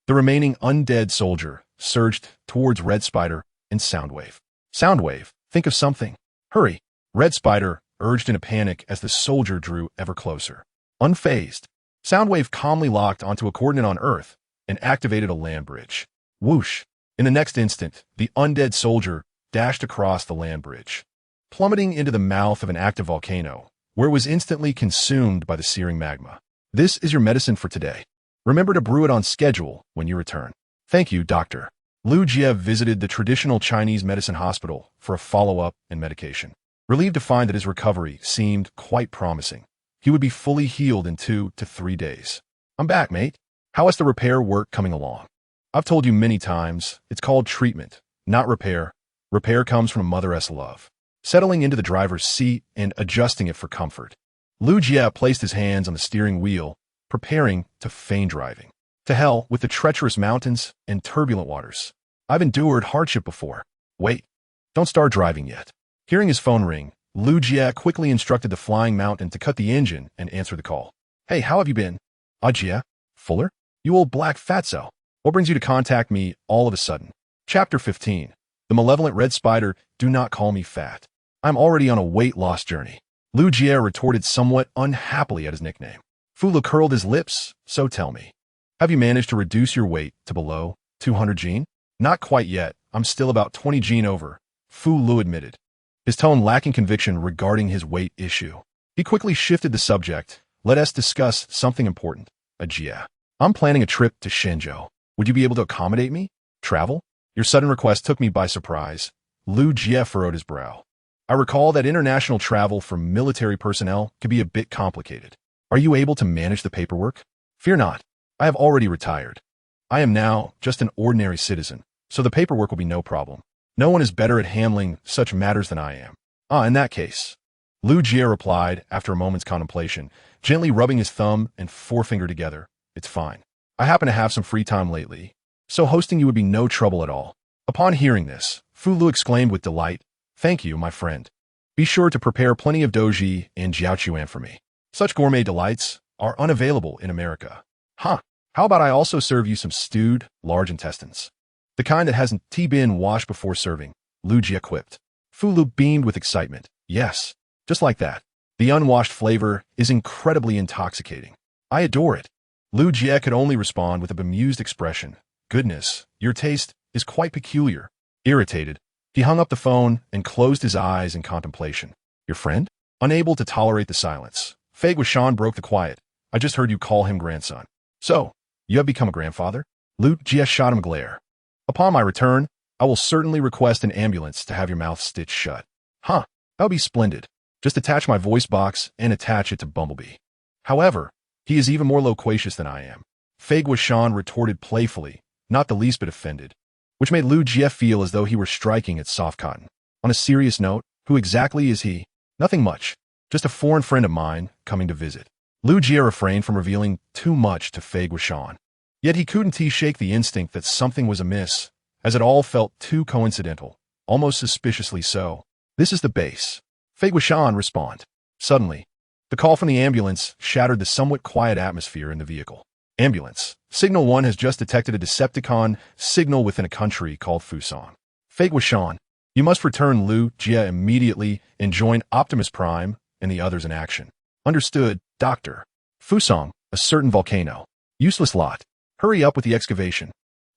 the remaining undead soldier surged towards Red Spider and Soundwave. Soundwave, think of something. Hurry! Red Spider urged in a panic as the soldier drew ever closer. Unfazed, Soundwave calmly locked onto a coordinate on Earth and activated a land bridge. Whoosh! In the next instant, the undead soldier dashed across the land bridge, plummeting into the mouth of an active volcano, where it was instantly consumed by the searing magma. This is your medicine for today. Remember to brew it on schedule when you return. Thank you, Doctor. Lu Jie visited the traditional Chinese medicine hospital for a follow-up and medication. Relieved to find that his recovery seemed quite promising. He would be fully healed in 2 to 3 days. I'm back, mate. How is the repair work coming along? I've told you many times, it's called treatment, not repair. Repair comes from a mother's love. Settling into the driver's seat and adjusting it for comfort, Lu Jie placed his hands on the steering wheel, preparing to feign driving. To hell with the treacherous mountains and turbulent waters. I've endured hardship before. Wait, don't start driving yet. Hearing his phone ring, Lu Jie quickly instructed the flying mountain to cut the engine and answer the call. Hey, how have you been? Jie? Fuller? You old black fatso. What brings you to contact me all of a sudden? Chapter 15. The malevolent Red Spider, do not call me fat. I'm already on a weight loss journey. Lu Jie retorted somewhat unhappily at his nickname. Fu Lu curled his lips, so tell me. Have you managed to reduce your weight to below 200 gene? Not quite yet. I'm still about 20 gene over, Fu Lu admitted, his tone lacking conviction regarding his weight issue. He quickly shifted the subject. Let us discuss something important. Jie. I'm planning a trip to Shenzhou. Would you be able to accommodate me? Travel? Your sudden request took me by surprise. Lu Jie furrowed his brow. I recall that international travel for military personnel can be a bit complicated. Are you able to manage the paperwork? Fear not. I have already retired. I am now just an ordinary citizen, so the paperwork will be no problem. No one is better at handling such matters than I am. In that case, Lu Jie replied after a moment's contemplation, gently rubbing his thumb and forefinger together. It's fine. I happen to have some free time lately, so hosting you would be no trouble at all. Upon hearing this, Fu Lu exclaimed with delight, Thank you, my friend. Be sure to prepare plenty of doji and jiaochuan for me. Such gourmet delights are unavailable in America. How about I also serve you some stewed large intestines? The kind that hasn't been washed before serving, Lu Jie quipped. Fu Lu beamed with excitement. Yes, just like that. The unwashed flavor is incredibly intoxicating. I adore it. Lu Jie could only respond with a bemused expression. Goodness, your taste is quite peculiar. Irritated, he hung up the phone and closed his eyes in contemplation. Your friend? Unable to tolerate the silence, Fei Guishan broke the quiet. I just heard you call him grandson. So, you have become a grandfather? Lu Jie shot him a glare. Upon my return, I will certainly request an ambulance to have your mouth stitched shut. That would be splendid. Just attach my voice box and attach it to Bumblebee. However, he is even more loquacious than I am. Fei Guishan retorted playfully, not the least bit offended, which made Lu Jie feel as though he were striking at soft cotton. On a serious note, who exactly is he? Nothing much. Just a foreign friend of mine coming to visit. Lu Jie refrained from revealing too much to Fei Guishan. Yet he couldn't shake the instinct that something was amiss, as it all felt too coincidental, almost suspiciously so. This is the base. Fei Guishan responded. Suddenly, The call from the ambulance shattered the somewhat quiet atmosphere in the vehicle. Ambulance. Signal 1 has just detected a Decepticon signal within a country called Fusang. Fake with Sean. You must return Lu Jia immediately and join Optimus Prime and the others in action. Understood, Doctor. Fusang, a certain volcano. Useless lot. Hurry up with the excavation.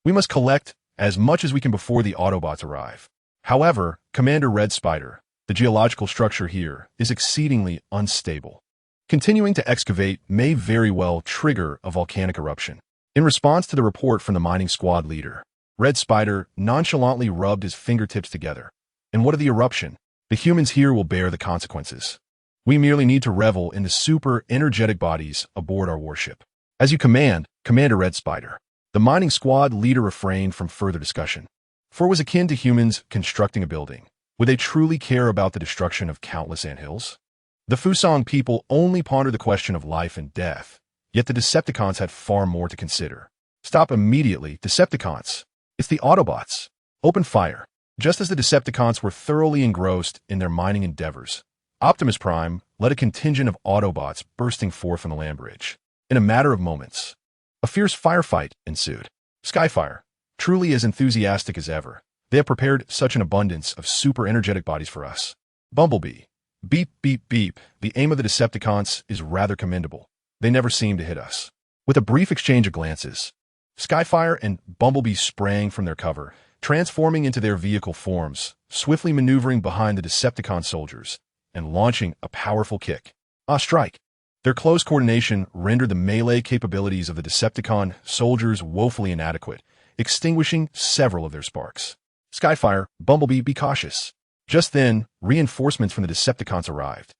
We must collect as much as we can before the Autobots arrive. However, Commander Red Spider, the geological structure here is exceedingly unstable. Continuing to excavate may very well trigger a volcanic eruption. In response to the report from the mining squad leader, Red Spider nonchalantly rubbed his fingertips together. And what of the eruption? The humans here will bear the consequences. We merely need to revel in the super energetic bodies aboard our warship. As you command, Commander Red Spider. The mining squad leader refrained from further discussion. For it was akin to humans constructing a building. Would they truly care about the destruction of countless anthills? The Fusang people only pondered the question of life and death, yet the Decepticons had far more to consider. Stop immediately, Decepticons. It's the Autobots. Open fire. Just as the Decepticons were thoroughly engrossed in their mining endeavors, Optimus Prime led a contingent of Autobots bursting forth from the land bridge. In a matter of moments, a fierce firefight ensued. Skyfire, truly as enthusiastic as ever. They have prepared such an abundance of super energetic bodies for us. Bumblebee. Beep, beep, beep. The aim of the Decepticons is rather commendable. They never seem to hit us. With a brief exchange of glances, Skyfire and Bumblebee sprang from their cover, transforming into their vehicle forms, swiftly maneuvering behind the Decepticon soldiers, and launching a powerful kick. Strike. Their close coordination rendered the melee capabilities of the Decepticon soldiers woefully inadequate, extinguishing several of their sparks. Skyfire, Bumblebee, be cautious. Just then, reinforcements from the Decepticons arrived,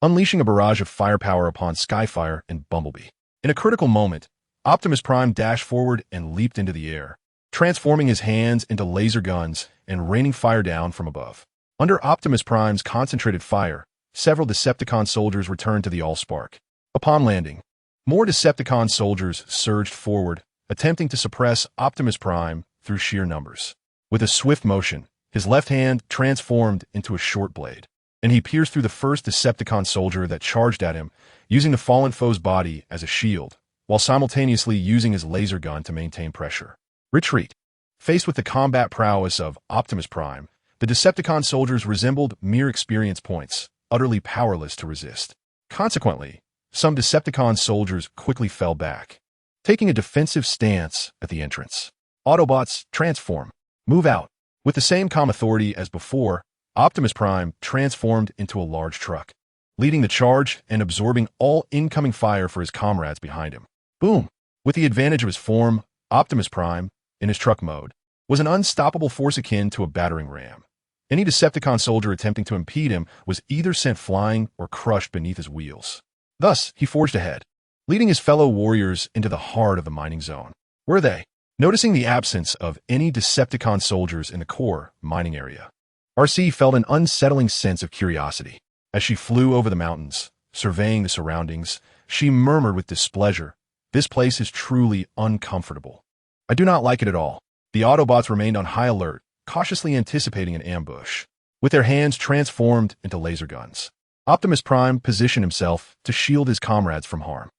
unleashing a barrage of firepower upon Skyfire and Bumblebee. In a critical moment, Optimus Prime dashed forward and leaped into the air, transforming his hands into laser guns and raining fire down from above. Under Optimus Prime's concentrated fire, several Decepticon soldiers returned to the Allspark. Upon landing, more Decepticon soldiers surged forward, attempting to suppress Optimus Prime through sheer numbers. With a swift motion, his left hand transformed into a short blade, and he pierced through the first Decepticon soldier that charged at him, using the fallen foe's body as a shield, while simultaneously using his laser gun to maintain pressure. Retreat. Faced with the combat prowess of Optimus Prime, the Decepticon soldiers resembled mere experience points, utterly powerless to resist. Consequently, some Decepticon soldiers quickly fell back, taking a defensive stance at the entrance. Autobots, transform. Move out. With the same calm authority as before, Optimus Prime transformed into a large truck, leading the charge and absorbing all incoming fire for his comrades behind him. Boom! With the advantage of his form, Optimus Prime, in his truck mode, was an unstoppable force akin to a battering ram. Any Decepticon soldier attempting to impede him was either sent flying or crushed beneath his wheels. Thus, he forged ahead, leading his fellow warriors into the heart of the mining zone. Were they? Noticing the absence of any Decepticon soldiers in the core mining area, RC felt an unsettling sense of curiosity. As she flew over the mountains, surveying the surroundings, she murmured with displeasure, "This place is truly uncomfortable. I do not like it at all." The Autobots remained on high alert, cautiously anticipating an ambush. With their hands transformed into laser guns, Optimus Prime positioned himself to shield his comrades from harm.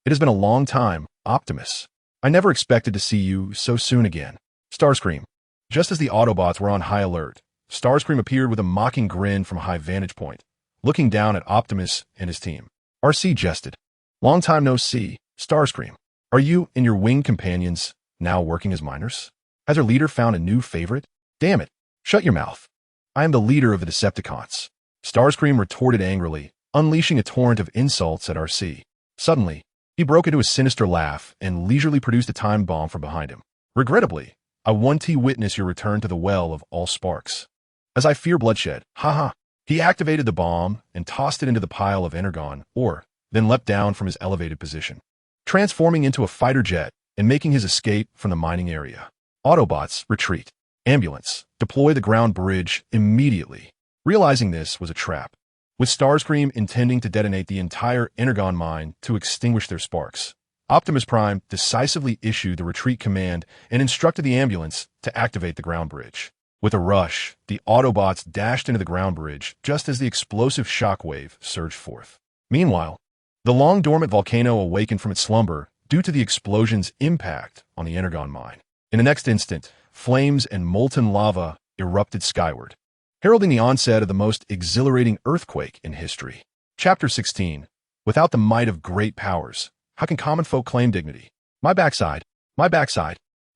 It has been a long time, Optimus. I never expected to see you so soon again. Starscream. Just as the Autobots were on high alert, Starscream appeared with a mocking grin from a high vantage point, looking down at Optimus and his team. RC jested. Long time no see, Starscream. Are you and your winged companions now working as miners? Has our leader found a new favorite? Damn it. Shut your mouth. I am the leader of the Decepticons. Starscream retorted angrily, unleashing a torrent of insults at RC. Suddenly, he broke into a sinister laugh and leisurely produced a time bomb from behind him. Regrettably, I want to witness your return to the well of all sparks. As I fear bloodshed, haha. He activated the bomb and tossed it into the pile of energon ore, then leapt down from his elevated position, transforming into a fighter jet and making his escape from the mining area. Autobots, retreat. Ambulance, deploy the ground bridge immediately. Realizing this was a trap, with Starscream intending to detonate the entire energon mine to extinguish their sparks, Optimus Prime decisively issued the retreat command and instructed the ambulance to activate the ground bridge. With a rush, the Autobots dashed into the ground bridge just as the explosive shockwave surged forth. Meanwhile, the long-dormant volcano awakened from its slumber due to the explosion's impact on the Energon mine. In the next instant, flames and molten lava erupted skyward, heralding the onset of the most exhilarating earthquake in history. Chapter 16. Without the might of great powers, how can common folk claim dignity? My backside.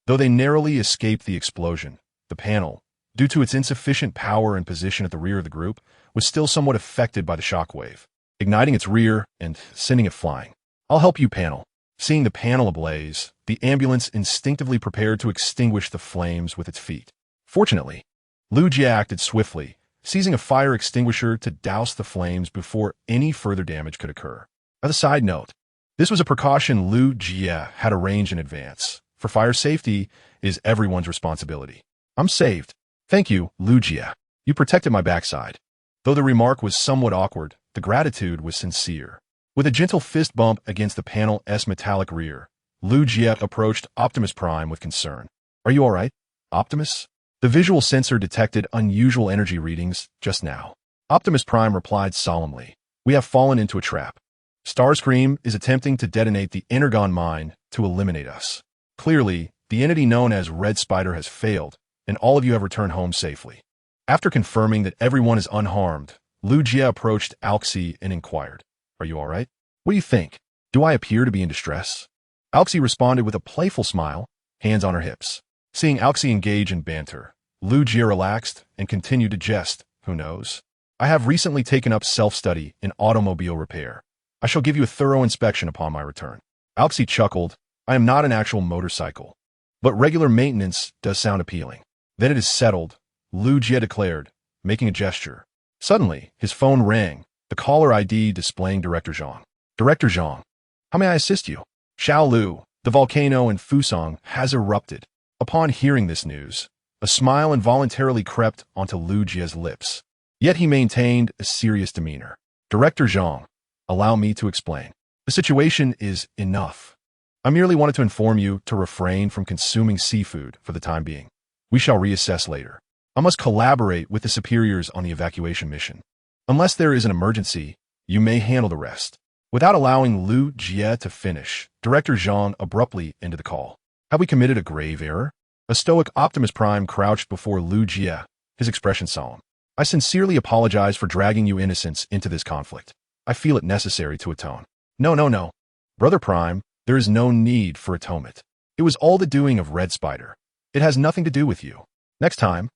Though they narrowly escaped the explosion, the panel, due to its insufficient power and position at the rear of the group, was still somewhat affected by the shockwave, igniting its rear and sending it flying. I'll help you, panel. Seeing the panel ablaze, the ambulance instinctively prepared to extinguish the flames with its feet. Fortunately, Lu Jie acted swiftly, seizing a fire extinguisher to douse the flames before any further damage could occur. As a side note, this was a precaution Lu Jie had arranged in advance, for fire safety is everyone's responsibility. I'm saved. Thank you, Lu Jie. You protected my backside. Though the remark was somewhat awkward, the gratitude was sincere. With a gentle fist bump against the panel's metallic rear, Lu Jie approached Optimus Prime with concern. Are you all right, Optimus? The visual sensor detected unusual energy readings just now. Optimus Prime replied solemnly. We have fallen into a trap. Starscream is attempting to detonate the Energon mine to eliminate us. Clearly, the entity known as Red Spider has failed, and all of you have returned home safely. After confirming that everyone is unharmed, Lu Jie approached Alxi and inquired, Are you all right? What do you think? Do I appear to be in distress? Alxi responded with a playful smile, hands on her hips. Seeing Alxi engage in banter, Lu Jie relaxed and continued to jest. Who knows? I have recently taken up self-study in automobile repair. I shall give you a thorough inspection upon my return. Alxi chuckled. I am not an actual motorcycle, but regular maintenance does sound appealing. Then it is settled, Lu Jie declared, making a gesture. Suddenly, his phone rang, the caller ID displaying Director Zhang. Director Zhang, how may I assist you? Xiao Lu, the volcano in Fusang has erupted. Upon hearing this news, a smile involuntarily crept onto Lu Jie's lips. Yet he maintained a serious demeanor. Director Zhang, allow me to explain. The situation is enough. I merely wanted to inform you to refrain from consuming seafood for the time being. We shall reassess later. I must collaborate with the superiors on the evacuation mission. Unless there is an emergency, you may handle the rest. Without allowing Lu Jie to finish, Director Zhang abruptly ended the call. Have we committed a grave error? A stoic Optimus Prime crouched before Lu Jie, his expression solemn. I sincerely apologize for dragging you innocents into this conflict. I feel it necessary to atone. No. Brother Prime, there is no need for atonement. It was all the doing of Red Spider. It has nothing to do with you. Next time,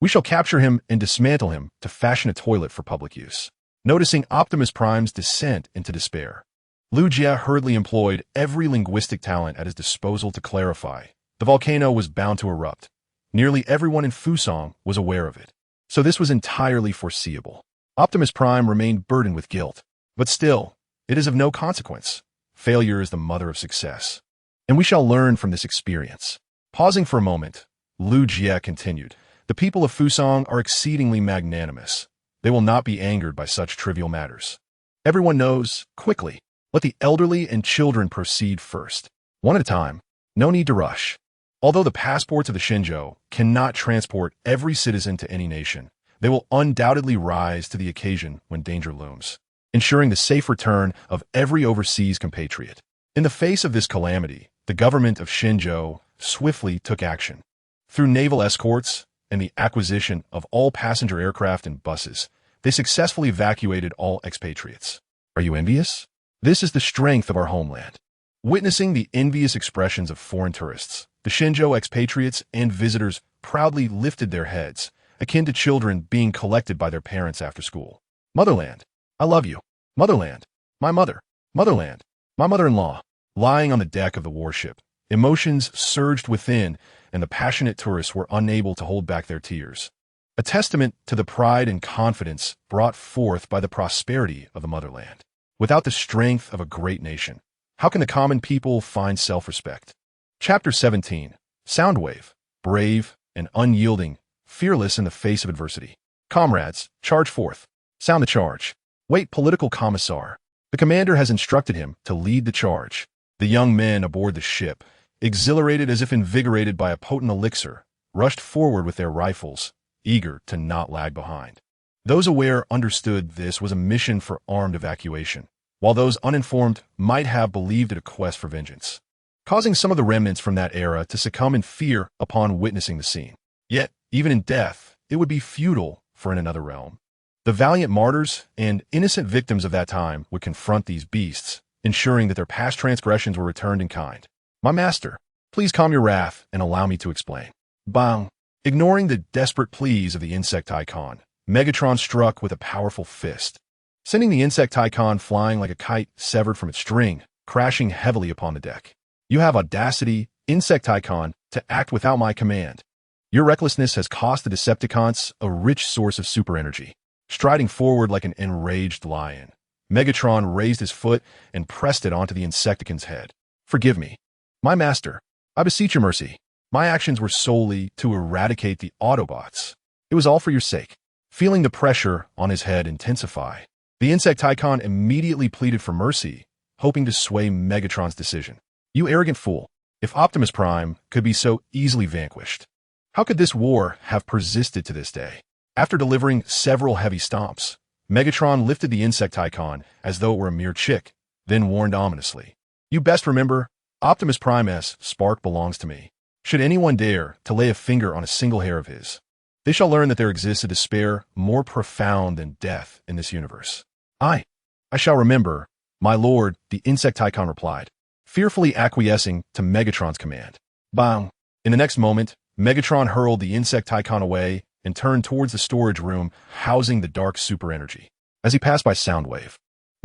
we shall capture him and dismantle him to fashion a toilet for public use. Noticing Optimus Prime's descent into despair, Lu Jie hurriedly employed every linguistic talent at his disposal to clarify. The volcano was bound to erupt. Nearly everyone in Fusang was aware of it. So this was entirely foreseeable. Optimus Prime remained burdened with guilt. But still, it is of no consequence. Failure is the mother of success. And we shall learn from this experience. Pausing for a moment, Lu Jie continued. The people of Fusang are exceedingly magnanimous. They will not be angered by such trivial matters. Everyone knows, quickly, let the elderly and children proceed first. One at a time, no need to rush. Although the passports of the Shenzhou cannot transport every citizen to any nation, they will undoubtedly rise to the occasion when danger looms, ensuring the safe return of every overseas compatriot. In the face of this calamity, the government of Shenzhou swiftly took action. Through naval escorts and the acquisition of all passenger aircraft and buses, they successfully evacuated all expatriates. Are you envious? This is the strength of our homeland. Witnessing the envious expressions of foreign tourists, the Shenzhou expatriates and visitors proudly lifted their heads, akin to children being collected by their parents after school. Motherland, I love you. Motherland, my mother. Motherland, my mother-in-law. Lying on the deck of the warship, emotions surged within, and the passionate tourists were unable to hold back their tears. A testament to the pride and confidence brought forth by the prosperity of the motherland. Without the strength of a great nation, how can the common people find self-respect? Chapter 17. Soundwave, brave and unyielding, fearless in the face of adversity. Comrades, charge forth. Sound the charge. Wait, political commissar. The commander has instructed him to lead the charge. The young men aboard the ship, exhilarated as if invigorated by a potent elixir, rushed forward with their rifles, eager to not lag behind. Those aware understood this was a mission for armed evacuation. while those uninformed might have believed it a quest for vengeance, causing some of the remnants from that era to succumb in fear upon witnessing the scene. Yet, even in death, it would be futile for in another realm. The valiant martyrs and innocent victims of that time would confront these beasts, ensuring that their past transgressions were returned in kind. My master, please calm your wrath and allow me to explain. Bang! Ignoring the desperate pleas of the insect icon, Megatron struck with a powerful fist, sending the insect icon flying like a kite severed from its string, crashing heavily upon the deck. You have audacity, insect icon, to act without my command. Your recklessness has cost the Decepticons a rich source of super energy. Striding forward like an enraged lion, Megatron raised his foot and pressed it onto the Insecticon's head. Forgive me. My master, I beseech your mercy. My actions were solely to eradicate the Autobots. It was all for your sake. Feeling the pressure on his head intensify, the Insecticon immediately pleaded for mercy, hoping to sway Megatron's decision. You arrogant fool. If Optimus Prime could be so easily vanquished, how could this war have persisted to this day? After delivering several heavy stomps, Megatron lifted the Insecticon as though it were a mere chick, then warned ominously. You best remember, Optimus Prime's spark belongs to me. Should anyone dare to lay a finger on a single hair of his, they shall learn that there exists a despair more profound than death in this universe. I shall remember, my lord, the Insecticon replied, fearfully acquiescing to Megatron's command. Bang! In the next moment, Megatron hurled the Insecticon away and turned towards the storage room housing the dark super energy. As he passed by Soundwave,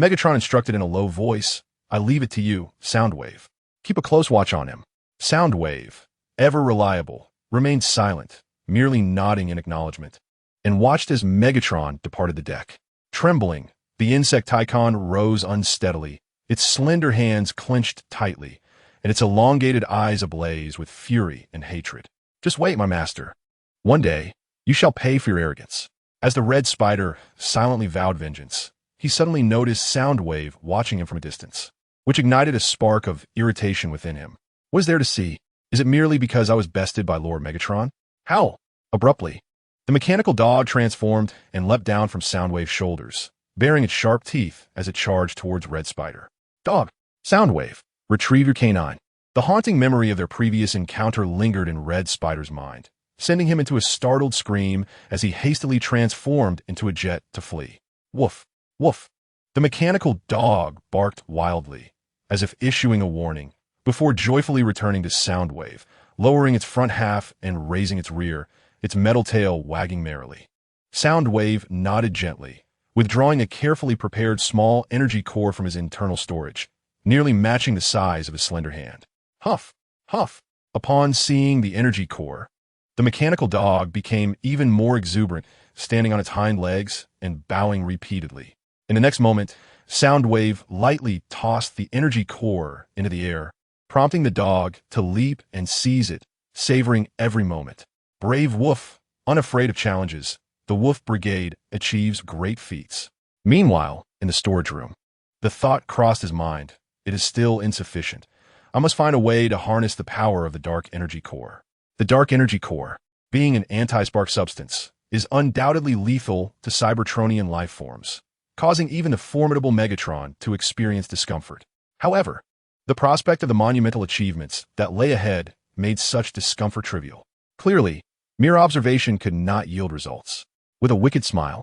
Megatron instructed in a low voice, I leave it to you, Soundwave. Keep a close watch on him. Soundwave, ever reliable, remained silent, merely nodding in acknowledgement, and watched as Megatron departed the deck. Trembling, the Insecticon rose unsteadily, its slender hands clenched tightly, and its elongated eyes ablaze with fury and hatred. Just wait, my master. One day, you shall pay for your arrogance. As the red spider silently vowed vengeance, he suddenly noticed Soundwave watching him from a distance, which ignited a spark of irritation within him. What is there to see? Is it merely because I was bested by Lord Megatron? How? Abruptly, the mechanical dog transformed and leapt down from Soundwave's shoulders, baring its sharp teeth as it charged towards Red Spider. Dog! Soundwave! Retrieve your canine. The haunting memory of their previous encounter lingered in Red Spider's mind, sending him into a startled scream as he hastily transformed into a jet to flee. Woof! Woof! The mechanical dog barked wildly, as if issuing a warning, before joyfully returning to Soundwave, lowering its front half and raising its rear, its metal tail wagging merrily. Soundwave nodded gently, withdrawing a carefully prepared small energy core from his internal storage, nearly matching the size of his slender hand. Huff! Huff! Upon seeing the energy core, the mechanical dog became even more exuberant, standing on its hind legs and bowing repeatedly. In the next moment, Soundwave lightly tossed the energy core into the air, prompting the dog to leap and seize it, savoring every moment. Brave Woof, unafraid of challenges, the Woof Brigade achieves great feats. Meanwhile, in the storage room, the thought crossed his mind, it is still insufficient. I must find a way to harness the power of the Dark Energy Core. The Dark Energy Core, being an anti-spark substance, is undoubtedly lethal to Cybertronian life forms, causing even the formidable Megatron to experience discomfort. However, the prospect of the monumental achievements that lay ahead made such discomfort trivial. Clearly, mere observation could not yield results. With a wicked smile,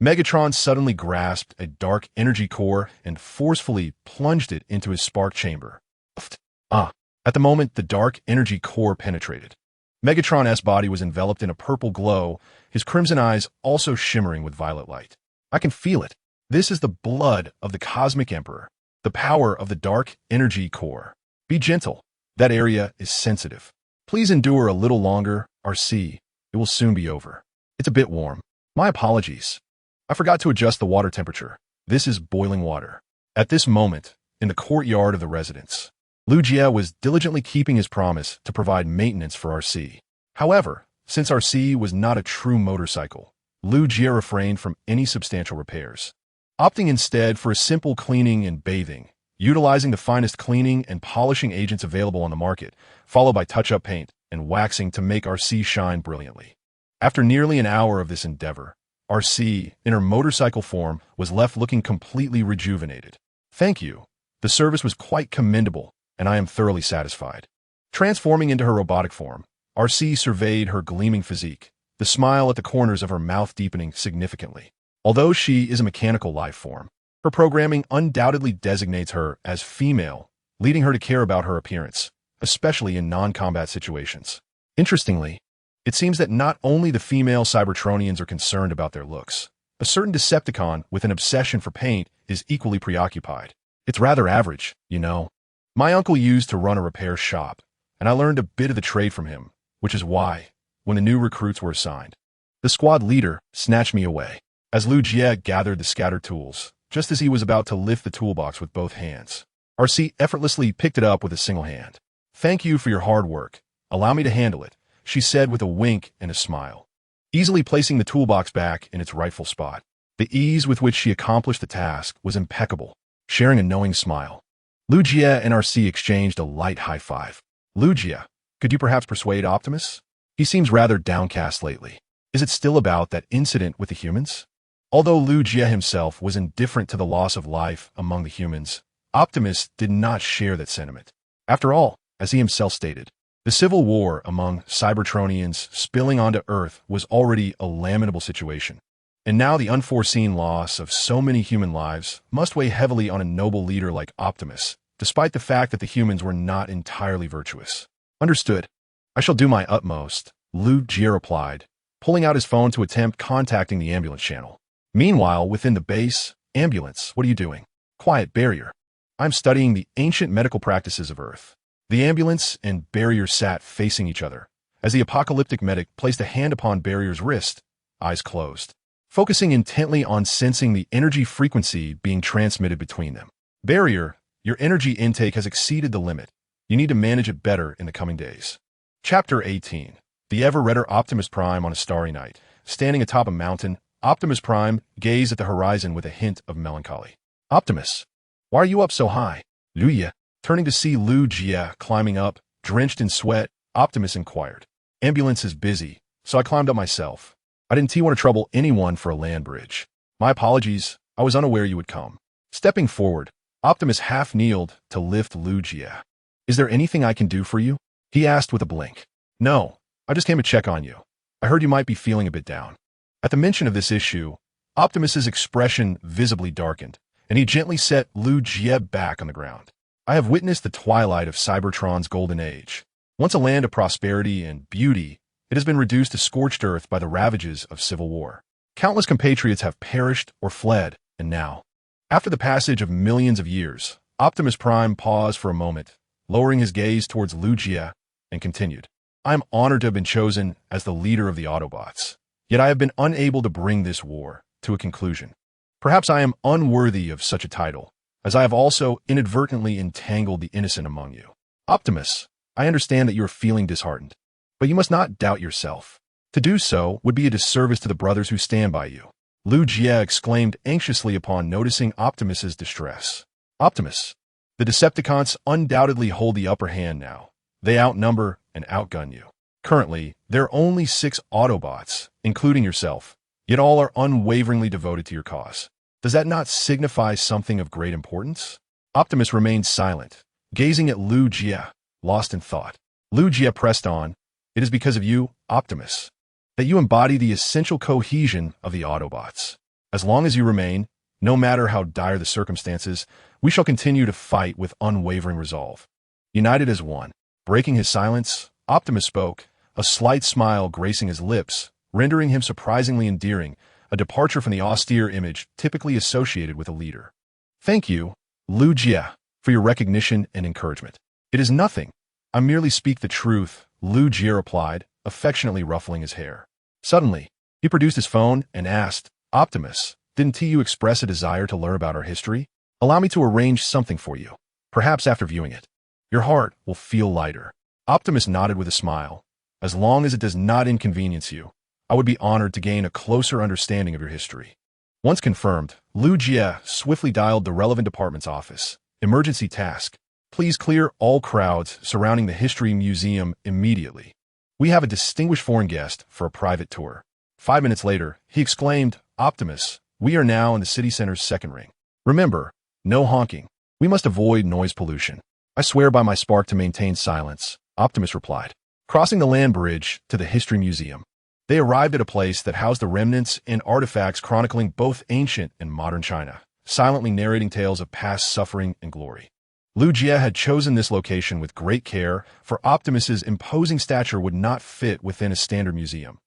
Megatron suddenly grasped a dark energy core and forcefully plunged it into his spark chamber. At the moment the dark energy core penetrated, Megatron's body was enveloped in a purple glow, his crimson eyes also shimmering with violet light. I can feel it. This is the blood of the Cosmic Emperor, the power of the dark energy core. Be gentle. That area is sensitive. Please endure a little longer, RC. It will soon be over. It's a bit warm. My apologies. I forgot to adjust the water temperature. This is boiling water. At this moment, in the courtyard of the residence, Lugia was diligently keeping his promise to provide maintenance for RC. However, since RC was not a true motorcycle, Lugia refrained from any substantial repairs, opting instead for a simple cleaning and bathing, utilizing the finest cleaning and polishing agents available on the market, followed by touch-up paint and waxing to make RC shine brilliantly. After nearly an hour of this endeavor, RC, in her motorcycle form, was left looking completely rejuvenated. Thank you. The service was quite commendable, and I am thoroughly satisfied. Transforming into her robotic form, RC surveyed her gleaming physique, the smile at the corners of her mouth deepening significantly. Although she is a mechanical life form, her programming undoubtedly designates her as female, leading her to care about her appearance, especially in non-combat situations. Interestingly, it seems that not only the female Cybertronians are concerned about their looks. A certain Decepticon with an obsession for paint is equally preoccupied. It's rather average, you know. My uncle used to run a repair shop, and I learned a bit of the trade from him, which is why, when the new recruits were assigned, the squad leader snatched me away. As Lu Jie gathered the scattered tools, just as he was about to lift the toolbox with both hands, RC effortlessly picked it up with a single hand. Thank you for your hard work. Allow me to handle it, she said with a wink and a smile, easily placing the toolbox back in its rightful spot. The ease with which she accomplished the task was impeccable, sharing a knowing smile. Lu Jie and RC exchanged a light high five. Lu Jie, could you perhaps persuade Optimus? He seems rather downcast lately. Is it still about that incident with the humans? Although Lu Jie himself was indifferent to the loss of life among the humans, Optimus did not share that sentiment. After all, as he himself stated, the civil war among Cybertronians spilling onto Earth was already a lamentable situation. And now the unforeseen loss of so many human lives must weigh heavily on a noble leader like Optimus, despite the fact that the humans were not entirely virtuous. Understood. I shall do my utmost, Lu Jie replied, pulling out his phone to attempt contacting the ambulance channel. Meanwhile, within the base, ambulance, what are you doing? Quiet, Barrier. I'm studying the ancient medical practices of Earth. The ambulance and Barrier sat facing each other, as the apocalyptic medic placed a hand upon Barrier's wrist, eyes closed, focusing intently on sensing the energy frequency being transmitted between them. Barrier, your energy intake has exceeded the limit. You need to manage it better in the coming days. Chapter 18. The ever-redder Optimus Prime on a starry night. Standing atop a mountain, Optimus Prime gazed at the horizon with a hint of melancholy. Optimus, why are you up so high? Lu Jie, turning to see Lu Jie climbing up, drenched in sweat, Optimus inquired. Ambulance is busy, so I climbed up myself. I didn't want to trouble anyone for a land bridge. My apologies, I was unaware you would come. Stepping forward, Optimus half-kneeled to lift Lu Jie. Is there anything I can do for you? He asked with a blink. No, I just came to check on you. I heard you might be feeling a bit down. At the mention of this issue, Optimus's expression visibly darkened, and he gently set Lu Jie back on the ground. I have witnessed the twilight of Cybertron's golden age. Once a land of prosperity and beauty, it has been reduced to scorched earth by the ravages of civil war. Countless compatriots have perished or fled, and now, after the passage of millions of years, Optimus Prime paused for a moment, lowering his gaze towards Lu Jie, and continued. I am honored to have been chosen as the leader of the Autobots. Yet I have been unable to bring this war to a conclusion. Perhaps I am unworthy of such a title, as I have also inadvertently entangled the innocent among you. Optimus, I understand that you are feeling disheartened, but you must not doubt yourself. To do so would be a disservice to the brothers who stand by you. Lu Jie exclaimed anxiously upon noticing Optimus's distress. Optimus, the Decepticons undoubtedly hold the upper hand now. They outnumber and outgun you. Currently, there are only 6 Autobots, including yourself, yet all are unwaveringly devoted to your cause. Does that not signify something of great importance? Optimus remained silent, gazing at Lu Jie, lost in thought. Lu Jie pressed on. It is because of you, Optimus, that you embody the essential cohesion of the Autobots. As long as you remain, no matter how dire the circumstances, we shall continue to fight with unwavering resolve. United as one. Breaking his silence, Optimus spoke, a slight smile gracing his lips, rendering him surprisingly endearing, a departure from the austere image typically associated with a leader. Thank you, Lu Jie, for your recognition and encouragement. It is nothing. I merely speak the truth, Lu Jie replied, affectionately ruffling his hair. Suddenly, he produced his phone and asked, Optimus, didn't you express a desire to learn about our history? Allow me to arrange something for you, perhaps after viewing it. Your heart will feel lighter. Optimus nodded with a smile. As long as it does not inconvenience you, I would be honored to gain a closer understanding of your history. Once confirmed, Lu Jie swiftly dialed the relevant department's office. Emergency task. Please clear all crowds surrounding the History Museum immediately. We have a distinguished foreign guest for a private tour. 5 minutes later, he exclaimed, Optimus, we are now in the city center's second ring. Remember, No honking. We must avoid noise pollution. I swear by my spark to maintain silence, Optimus replied. Crossing the land bridge to the History Museum, they arrived at a place that housed the remnants and artifacts chronicling both ancient and modern China, silently narrating tales of past suffering and glory. Lu Jie had chosen this location with great care, for Optimus's imposing stature would not fit within a standard museum.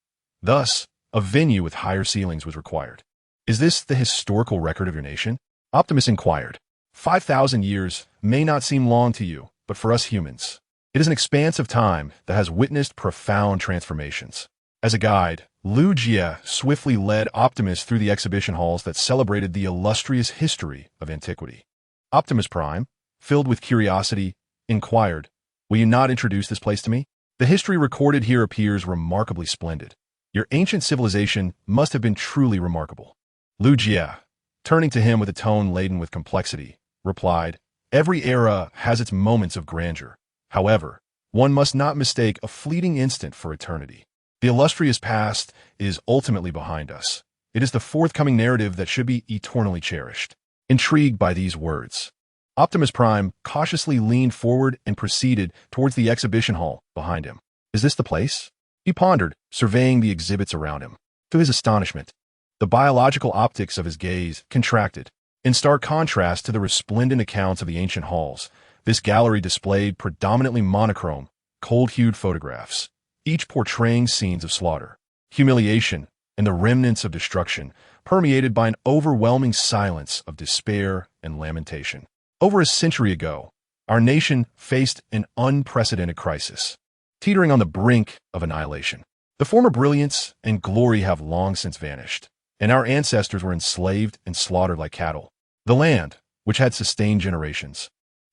Thus, a venue with higher ceilings was required. Is this the historical record of your nation? Optimus inquired. 5,000 years may not seem long to you, but for us humans, it is an expanse of time that has witnessed profound transformations. As a guide, Lu Jie swiftly led Optimus through the exhibition halls that celebrated the illustrious history of antiquity. Optimus Prime, filled with curiosity, inquired, "Will you not introduce this place to me? The history recorded here appears remarkably splendid. Your ancient civilization must have been truly remarkable." Lu Jie, turning to him with a tone laden with complexity, replied, "Every era has its moments of grandeur. However, one must not mistake a fleeting instant for eternity. The illustrious past is ultimately behind us. It is the forthcoming narrative that should be eternally cherished." Intrigued by these words, Optimus Prime cautiously leaned forward and proceeded towards the exhibition hall behind him. "Is this the place?" he pondered, surveying the exhibits around him. To his astonishment, the biological optics of his gaze contracted. In stark contrast to the resplendent accounts of the ancient halls, this gallery displayed predominantly monochrome, cold-hued photographs, each portraying scenes of slaughter, humiliation, and the remnants of destruction, permeated by an overwhelming silence of despair and lamentation. Over a century ago, our nation faced an unprecedented crisis, teetering on the brink of annihilation. The former brilliance and glory have long since vanished, and our ancestors were enslaved and slaughtered like cattle. The land, which had sustained generations,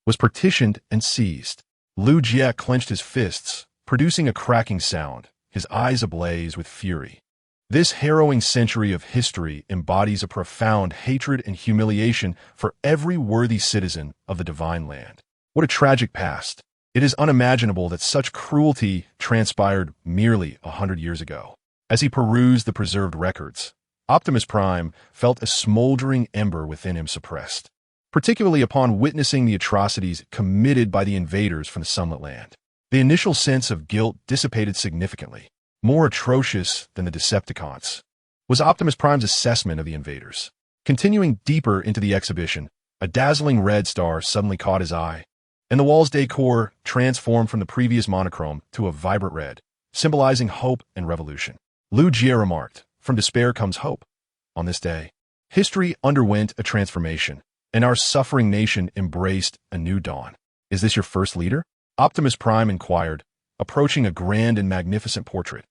was partitioned and seized. Lu Jie clenched his fists, producing a cracking sound, his eyes ablaze with fury. This harrowing century of history embodies a profound hatred and humiliation for every worthy citizen of the divine land. What a tragic past! It is unimaginable that such cruelty transpired merely 100 years ago. As he perused the preserved records, Optimus Prime felt a smoldering ember within him suppressed, particularly upon witnessing the atrocities committed by the invaders from the Sunlit Land. The initial sense of guilt dissipated significantly. More atrocious than the Decepticons was Optimus Prime's assessment of the invaders. Continuing deeper into the exhibition, a dazzling red star suddenly caught his eye, and the wall's decor transformed from the previous monochrome to a vibrant red, symbolizing hope and revolution. Lu Jie remarked, "From despair comes hope." On this day, history underwent a transformation, and our suffering nation embraced a new dawn. "Is this your first leader?" Optimus Prime inquired, approaching a grand and magnificent portrait,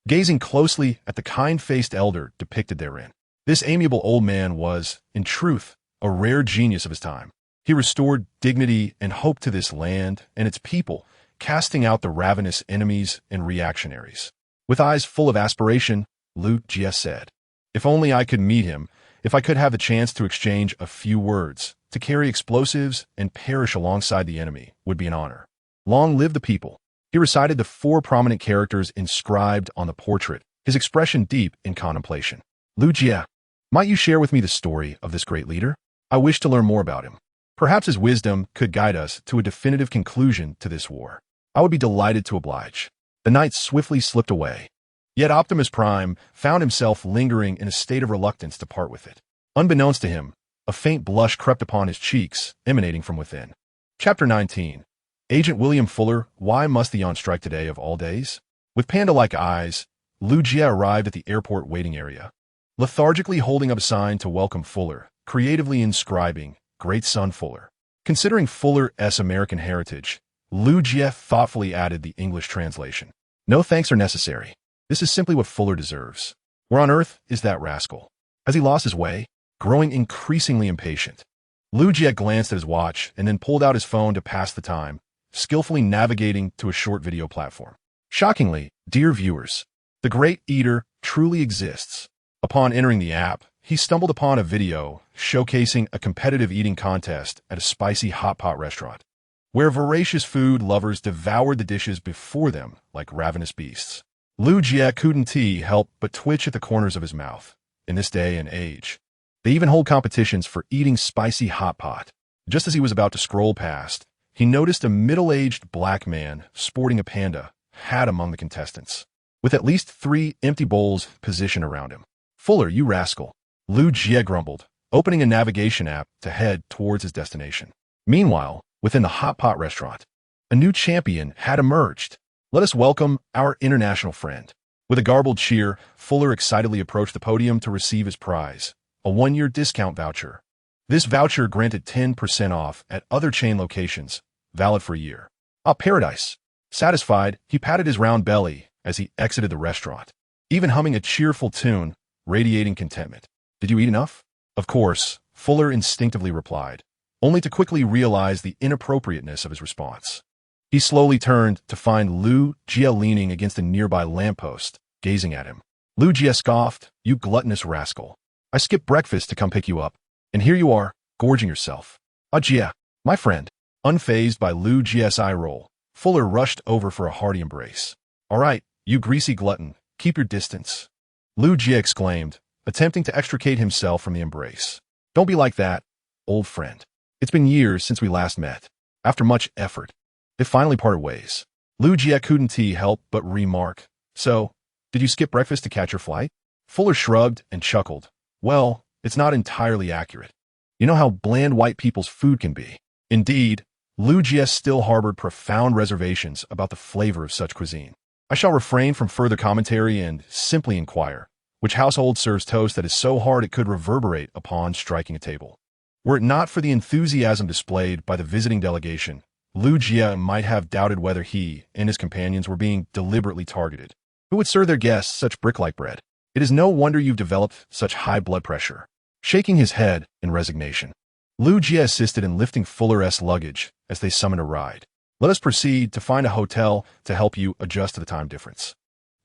gazing closely at the kind-faced elder depicted therein. This amiable old man was, in truth, a rare genius of his time. He restored dignity and hope to this land and its people, casting out the ravenous enemies and reactionaries. With eyes full of aspiration, Lu Jie said, "If only I could meet him, if I could have the chance to exchange a few words, to carry explosives and perish alongside the enemy, would be an honor. Long live the people." He recited the 4 prominent characters inscribed on the portrait, his expression deep in contemplation. "Lu Jie, might you share with me the story of this great leader? I wish to learn more about him. Perhaps his wisdom could guide us to a definitive conclusion to this war." "I would be delighted to oblige." The night swiftly slipped away. Yet Optimus Prime found himself lingering in a state of reluctance to part with it. Unbeknownst to him, a faint blush crept upon his cheeks, emanating from within. Chapter 19. Agent William Fuller, why must he on strike today of all days? With panda-like eyes, Lu Jie arrived at the airport waiting area, lethargically holding up a sign to welcome Fuller, creatively inscribing, "Great Son Fuller." Considering Fuller's American heritage, Lu Jie thoughtfully added the English translation. "No thanks are necessary. This is simply what Fuller deserves. Where on earth is that rascal? Has he lost his way?" Growing increasingly impatient, Lu Jie glanced at his watch and then pulled out his phone to pass the time, skillfully navigating to a short video platform. Shockingly, dear viewers, the Great Eater truly exists. Upon entering the app, he stumbled upon a video showcasing a competitive eating contest at a spicy hot pot restaurant, where voracious food lovers devoured the dishes before them like ravenous beasts. Lu Jie couldn't help but twitch at the corners of his mouth. In this day and age, They even hold competitions for eating spicy hot pot. Just as he was about to scroll past, he noticed a middle-aged black man sporting a panda hat among the contestants, with at least 3 empty bowls positioned around him. "Fuller, you rascal," Lu Jie grumbled, opening a navigation app to head towards his destination. Meanwhile, within the hot pot restaurant, a new champion had emerged. "Let us welcome our international friend." With a garbled cheer, Fuller excitedly approached the podium to receive his prize, a 1-year discount voucher. This voucher granted 10% off at other chain locations, valid for a year. Ah, paradise. Satisfied, he patted his round belly as he exited the restaurant, even humming a cheerful tune, radiating contentment. "Did you eat enough?" "Of course," Fuller instinctively replied, only to quickly realize the inappropriateness of his response. He slowly turned to find Lu Jie leaning against a nearby lamppost, gazing at him. Lu Jie scoffed, "You gluttonous rascal. I skipped breakfast to come pick you up, and here you are, gorging yourself." "Ah, Jie, my friend." Unfazed by Lu Jie's eye roll, Fuller rushed over for a hearty embrace. "All right, you greasy glutton, keep your distance," Lu Jie exclaimed, attempting to extricate himself from the embrace. "Don't be like that, old friend. It's been years since we last met." After much effort, they finally parted ways. Lu Jie couldn't help but remark, "So, did you skip breakfast to catch your flight?" Fuller shrugged and chuckled. "Well, it's not entirely accurate. You know how bland white people's food can be." Indeed, Lu Jie still harbored profound reservations about the flavor of such cuisine. "I shall refrain from further commentary and simply inquire, which household serves toast that is so hard it could reverberate upon striking a table?" Were it not for the enthusiasm displayed by the visiting delegation, Lu Jie might have doubted whether he and his companions were being deliberately targeted. Who would serve their guests such brick-like bread? "It is no wonder you've developed such high blood pressure." Shaking his head in resignation, Lu Jie assisted in lifting Fuller's luggage as they summoned a ride. "Let us proceed to find a hotel to help you adjust to the time difference.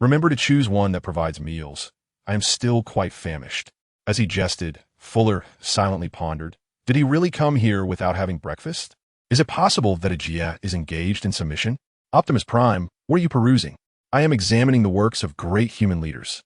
Remember to choose one that provides meals. I am still quite famished." As he jested, Fuller silently pondered. Did he really come here without having breakfast? Is it possible that a Jie is engaged in submission? "Optimus Prime, what are you perusing?" "I am examining the works of great human leaders,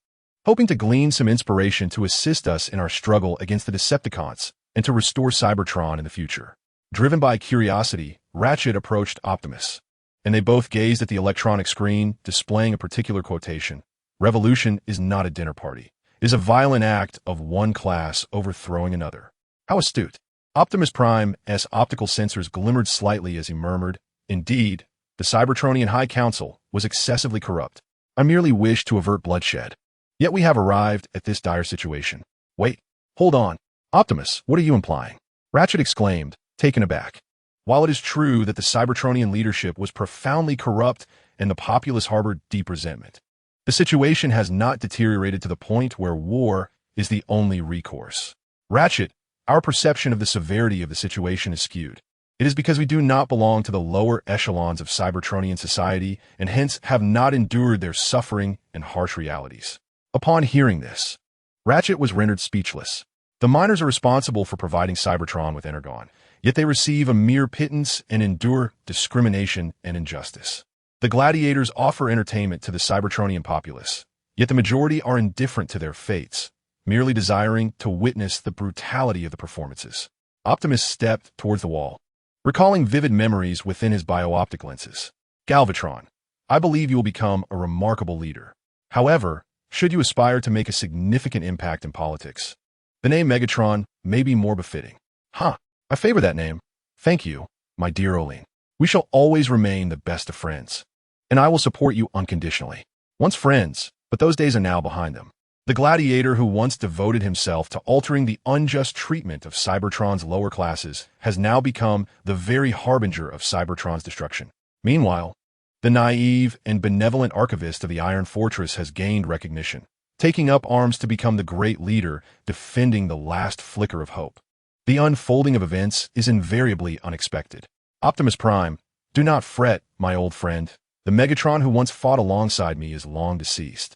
hoping to glean some inspiration to assist us in our struggle against the Decepticons and to restore Cybertron in the future." Driven by curiosity, Ratchet approached Optimus, and they both gazed at the electronic screen displaying a particular quotation. "Revolution is not a dinner party. It is a violent act of one class overthrowing another." How astute. Optimus Prime's optical sensors glimmered slightly as he murmured, "Indeed, the Cybertronian High Council was excessively corrupt. I merely wish to avert bloodshed. Yet we have arrived at this dire situation." "Wait, hold on. Optimus, what are you implying?" Ratchet exclaimed, taken aback. While it is true that the Cybertronian leadership was profoundly corrupt and the populace harbored deep resentment, the situation has not deteriorated to the point where war is the only recourse. "Ratchet, our perception of the severity of the situation is skewed. It is because we do not belong to the lower echelons of Cybertronian society and hence have not endured their suffering and harsh realities." Upon hearing this, Ratchet was rendered speechless. The miners are responsible for providing Cybertron with energon, yet they receive a mere pittance and endure discrimination and injustice. The gladiators offer entertainment to the Cybertronian populace, yet the majority are indifferent to their fates, merely desiring to witness the brutality of the performances. Optimus stepped towards the wall, recalling vivid memories within his bio-optic lenses. "Galvatron, I believe you will become a remarkable leader. However, should you aspire to make a significant impact in politics, the name Megatron may be more befitting." "Huh, I favor that name. Thank you, my dear Olin. We shall always remain the best of friends, and I will support you unconditionally." Once friends, but those days are now behind them. The gladiator who once devoted himself to altering the unjust treatment of Cybertron's lower classes has now become the very harbinger of Cybertron's destruction. Meanwhile, the naive and benevolent archivist of the Iron Fortress has gained recognition, taking up arms to become the great leader, defending the last flicker of hope. The unfolding of events is invariably unexpected. "Optimus Prime, do not fret, my old friend. The Megatron who once fought alongside me is long deceased."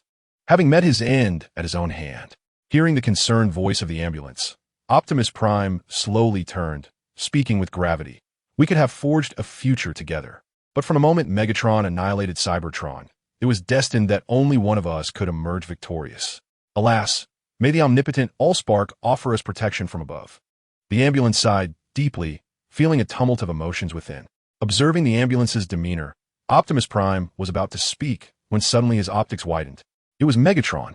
Having met his end at his own hand, hearing the concerned voice of the ambulance, Optimus Prime slowly turned, speaking with gravity. "We could have forged a future together. But from the moment Megatron annihilated Cybertron, it was destined that only one of us could emerge victorious. Alas, May the omnipotent Allspark offer us protection from above. The ambulance sighed deeply, feeling a tumult of emotions within. Observing the ambulance's demeanor, Optimus Prime was about to speak when suddenly his optics widened. It was Megatron.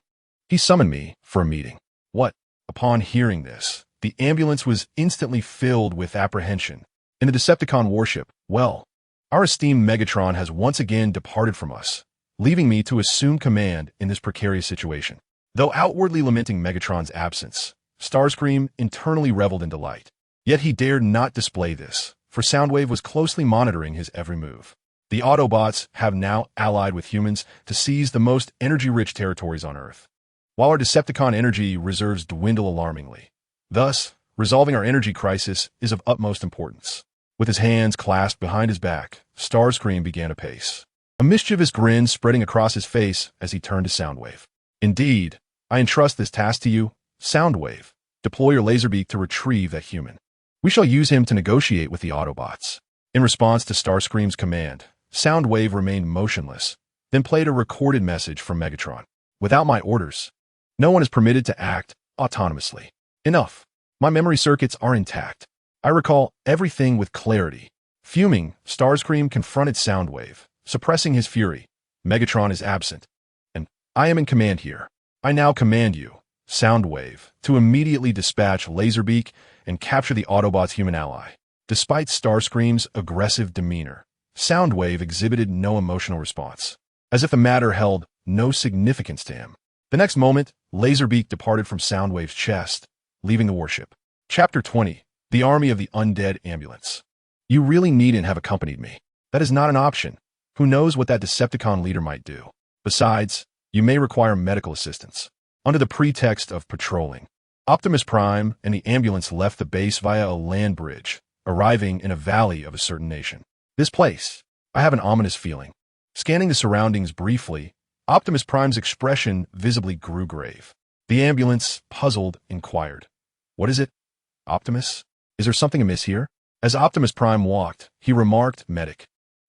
He summoned me for a meeting. What? Upon hearing this, the ambulance was instantly filled with apprehension. In the Decepticon warship, well, our esteemed Megatron has once again departed from us, leaving me to assume command in this precarious situation. Though outwardly lamenting Megatron's absence, Starscream internally reveled in delight. Yet he dared not display this, for Soundwave was closely monitoring his every move. The Autobots have now allied with humans to seize the most energy-rich territories on Earth, while our Decepticon energy reserves dwindle alarmingly. Thus, resolving our energy crisis is of utmost importance. With his hands clasped behind his back, Starscream began a pace, a mischievous grin spreading across his face as he turned to Soundwave. Indeed, I entrust this task to you, Soundwave. Deploy your laserbeak to retrieve that human. We shall use him to negotiate with the Autobots. In response to Starscream's command, Soundwave remained motionless, then played a recorded message from Megatron. Without my orders, no one is permitted to act autonomously. Enough. My memory circuits are intact. I recall everything with clarity. Fuming, Starscream confronted Soundwave, suppressing his fury. Megatron is absent, and I am in command here. I now command you, Soundwave, to immediately dispatch Laserbeak and capture the Autobots' human ally. Despite Starscream's aggressive demeanor, Soundwave exhibited no emotional response, as if the matter held no significance to him. The next moment, Laserbeak departed from Soundwave's chest, leaving the warship. Chapter 20. The Army of the Undead Ambulance. You really needn't have accompanied me. That is not an option. Who knows what that Decepticon leader might do? Besides, you may require medical assistance. Under the pretext of patrolling, Optimus Prime and the ambulance left the base via a land bridge, arriving in a valley of a certain nation. This place, I have an ominous feeling. Scanning the surroundings briefly, Optimus Prime's expression visibly grew grave. The ambulance, puzzled, inquired, "What is it, Optimus? Is there something amiss here?" As Optimus Prime walked, he remarked, "Medic,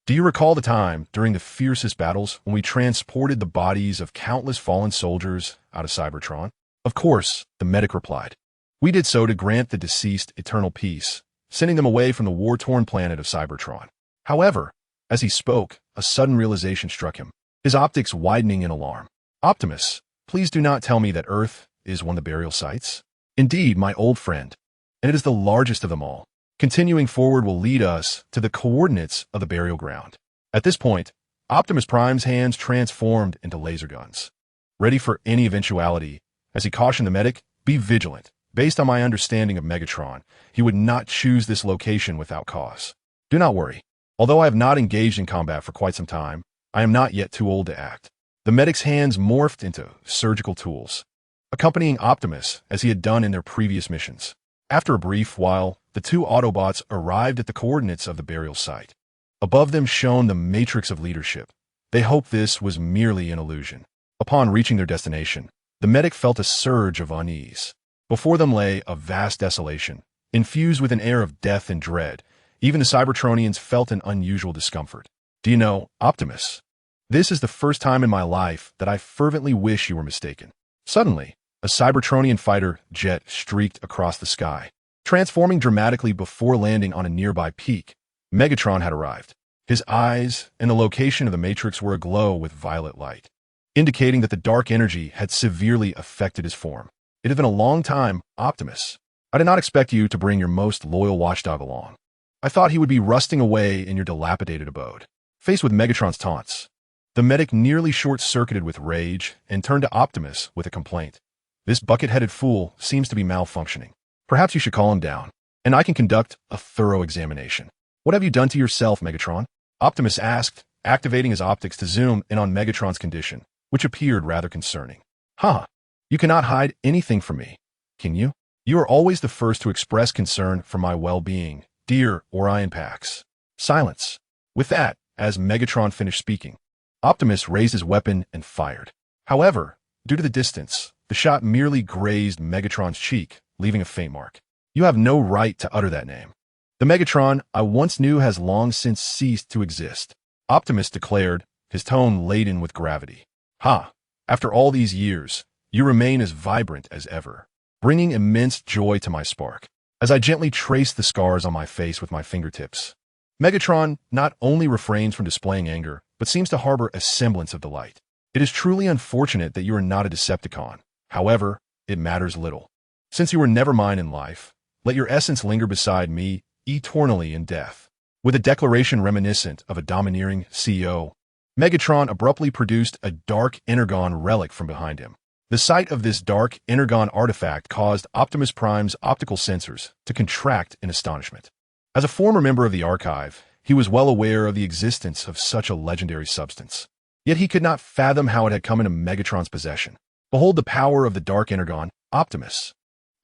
do you recall the time during the fiercest battles when we transported the bodies of countless fallen soldiers out of Cybertron?" "Of course," the medic replied. "We did so to grant the deceased eternal peace, sending them away from the war-torn planet of Cybertron." However, as he spoke, a sudden realization struck him, his optics widening in alarm. "Optimus, please do not tell me that Earth is one of the burial sites." "Indeed, my old friend, and it is the largest of them all. Continuing forward will lead us to the coordinates of the burial ground." At this point, Optimus Prime's hands transformed into laser guns, ready for any eventuality. As he cautioned the medic, "Be vigilant. Based on my understanding of Megatron, he would not choose this location without cause. Do not worry. Although I have not engaged in combat for quite some time, I am not yet too old to act." The medic's hands morphed into surgical tools, accompanying Optimus as he had done in their previous missions. After a brief while, the two Autobots arrived at the coordinates of the burial site. Above them shone the matrix of leadership. They hoped this was merely an illusion. Upon reaching their destination, the medic felt a surge of unease. Before them lay a vast desolation, infused with an air of death and dread. Even the Cybertronians felt an unusual discomfort. "Do you know, Optimus, this is the first time in my life that I fervently wish you were mistaken." Suddenly, a Cybertronian fighter jet streaked across the sky. Transforming dramatically before landing on a nearby peak, Megatron had arrived. His eyes and the location of the Matrix were aglow with violet light, indicating that the dark energy had severely affected his form. "It has been a long time, Optimus. I did not expect you to bring your most loyal watchdog along. I thought he would be rusting away in your dilapidated abode." Faced with Megatron's taunts, the medic nearly short-circuited with rage and turned to Optimus with a complaint. "This bucket-headed fool seems to be malfunctioning. Perhaps you should call him down, and I can conduct a thorough examination." "What have you done to yourself, Megatron?" Optimus asked, activating his optics to zoom in on Megatron's condition, which appeared rather concerning. "Huh, you cannot hide anything from me, can you? You are always the first to express concern for my well-being, dear Orion Pax." Silence. With that, as Megatron finished speaking, Optimus raised his weapon and fired. However, due to the distance, the shot merely grazed Megatron's cheek, leaving a faint mark. "You have no right to utter that name. The Megatron I once knew has long since ceased to exist," Optimus declared, his tone laden with gravity. "Ha! After all these years, you remain as vibrant as ever, bringing immense joy to my spark. As I gently trace the scars on my face with my fingertips, Megatron not only refrains from displaying anger, but seems to harbor a semblance of delight. It is truly unfortunate that you are not a Decepticon. However, it matters little. Since you were never mine in life, let your essence linger beside me eternally in death. With a declaration reminiscent of a domineering CEO, Megatron abruptly produced a dark energon relic from behind him. The sight of this dark energon artifact caused Optimus Prime's optical sensors to contract in astonishment. As a former member of the Archive, he was well aware of the existence of such a legendary substance. Yet he could not fathom how it had come into Megatron's possession. Behold the power of the dark energon, Optimus.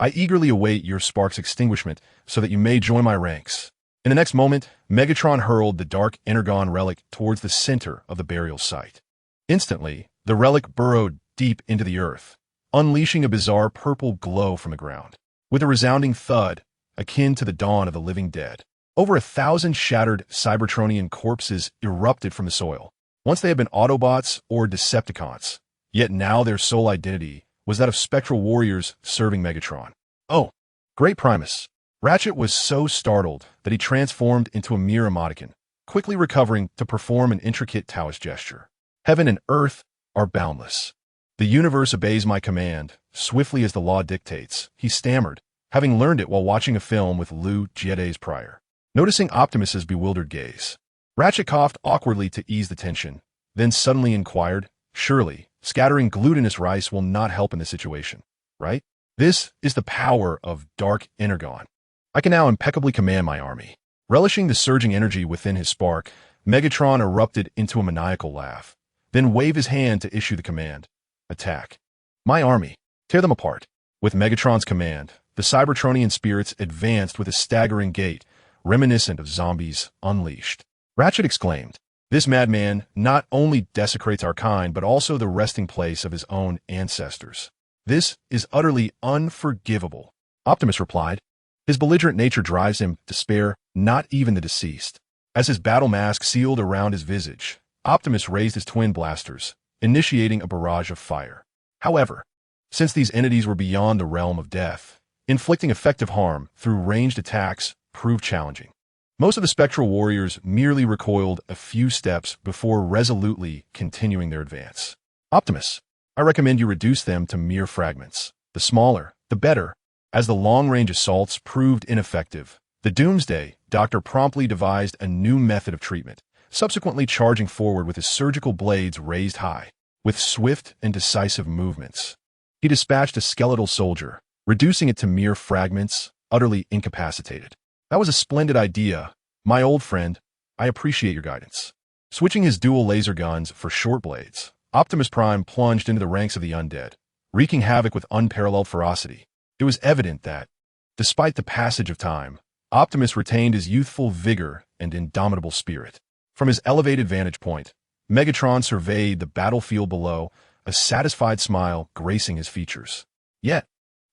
I eagerly await your spark's extinguishment so that you may join my ranks. In the next moment, Megatron hurled the dark energon relic towards the center of the burial site. Instantly, the relic burrowed deep into the earth, unleashing a bizarre purple glow from the ground. With a resounding thud, akin to the dawn of the living dead, over 1,000 shattered Cybertronian corpses erupted from the soil. Once they had been Autobots or Decepticons, yet now their sole identity was that of spectral warriors serving Megatron. Oh, great Primus! Ratchet was so startled that he transformed into a mere emoticon, quickly recovering to perform an intricate Taoist gesture. Heaven and earth are boundless. The universe obeys my command, swiftly as the law dictates, he stammered, having learned it while watching a film with Lou days prior. Noticing Optimus's bewildered gaze, Ratchet coughed awkwardly to ease the tension, then suddenly inquired, surely, scattering glutinous rice will not help in this situation, right? This is the power of dark energon. I can now impeccably command my army. Relishing the surging energy within his spark, Megatron erupted into a maniacal laugh, then waved his hand to issue the command. Attack. My army. Tear them apart. With Megatron's command, the Cybertronian spirits advanced with a staggering gait, reminiscent of zombies unleashed. Ratchet exclaimed, "This madman not only desecrates our kind, but also the resting place of his own ancestors. This is utterly unforgivable." Optimus replied, "His belligerent nature drives him to spare not even the deceased." As his battle mask sealed around his visage, Optimus raised his twin blasters, initiating a barrage of fire. However, since these entities were beyond the realm of death, inflicting effective harm through ranged attacks proved challenging. Most of the spectral warriors merely recoiled a few steps before resolutely continuing their advance. Optimus, I recommend you reduce them to mere fragments. The smaller, the better. As the long-range assaults proved ineffective, the Doomsday Doctor promptly devised a new method of treatment, subsequently charging forward with his surgical blades raised high. With swift and decisive movements, he dispatched a skeletal soldier, reducing it to mere fragments, utterly incapacitated. That was a splendid idea, my old friend. I appreciate your guidance. Switching his dual laser guns for short blades, Optimus Prime plunged into the ranks of the undead, wreaking havoc with unparalleled ferocity. It was evident that, despite the passage of time, Optimus retained his youthful vigor and indomitable spirit. From his elevated vantage point, Megatron surveyed the battlefield below, a satisfied smile gracing his features. Yet,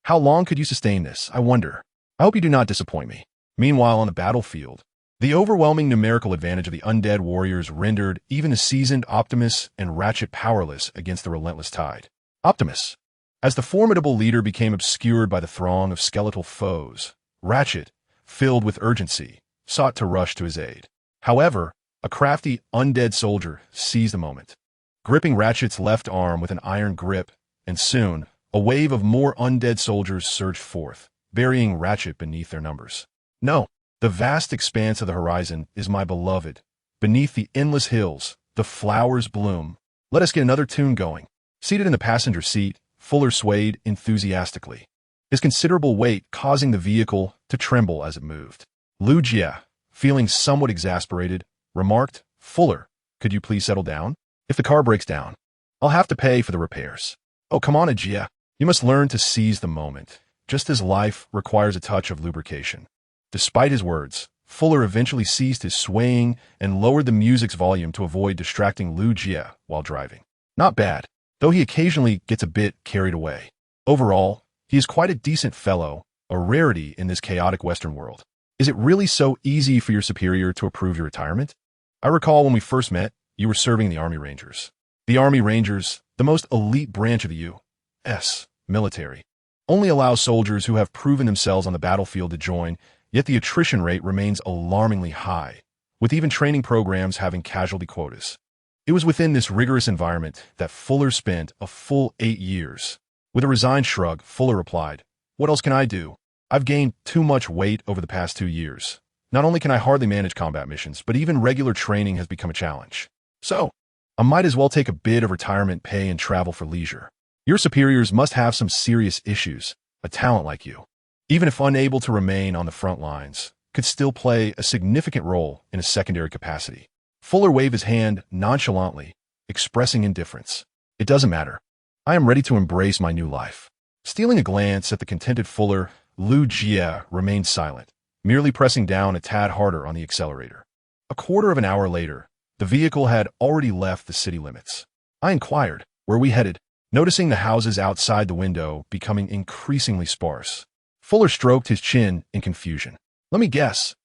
how long could you sustain this, I wonder? I hope you do not disappoint me. Meanwhile, on the battlefield, the overwhelming numerical advantage of the undead warriors rendered even the seasoned Optimus and Ratchet powerless against the relentless tide. Optimus. As the formidable leader became obscured by the throng of skeletal foes, Ratchet, filled with urgency, sought to rush to his aid. However, a crafty, undead soldier seized the moment, gripping Ratchet's left arm with an iron grip, and soon, a wave of more undead soldiers surged forth, burying Ratchet beneath their numbers. No, the vast expanse of the horizon is my beloved. Beneath the endless hills, the flowers bloom. Let us get another tune going. Seated in the passenger seat, Fuller swayed enthusiastically, his considerable weight causing the vehicle to tremble as it moved. Lou, feeling somewhat exasperated, remarked, "Fuller, could you please settle down? If the car breaks down, I'll have to pay for the repairs." "Oh, come on, Gia. You must learn to seize the moment, just as life requires a touch of lubrication." Despite his words, Fuller eventually ceased his swaying and lowered the music's volume to avoid distracting Lou while driving. Not bad, though he occasionally gets a bit carried away. Overall, he is quite a decent fellow, a rarity in this chaotic Western world. Is it really so easy for your superior to approve your retirement? I recall when we first met, you were serving the Army Rangers. The Army Rangers, the most elite branch of the military only allows soldiers who have proven themselves on the battlefield to join, yet the attrition rate remains alarmingly high, with even training programs having casualty quotas. It was within this rigorous environment that Fuller spent a full 8 years. With a resigned shrug, Fuller replied, "What else can I do? I've gained too much weight over the past 2 years. Not only can I hardly manage combat missions, but even regular training has become a challenge. So, I might as well take a bit of retirement pay and travel for leisure. Your superiors must have some serious issues. A talent like you, even if unable to remain on the front lines, could still play a significant role in a secondary capacity." Fuller waved his hand nonchalantly, expressing indifference. "It doesn't matter. I am ready to embrace my new life." Stealing a glance at the contented Fuller, Lu Jie remained silent, merely pressing down a tad harder on the accelerator. A quarter of an hour later, the vehicle had already left the city limits. I inquired, "Where we headed?" noticing the houses outside the window becoming increasingly sparse. Fuller stroked his chin in confusion. "Let me guess.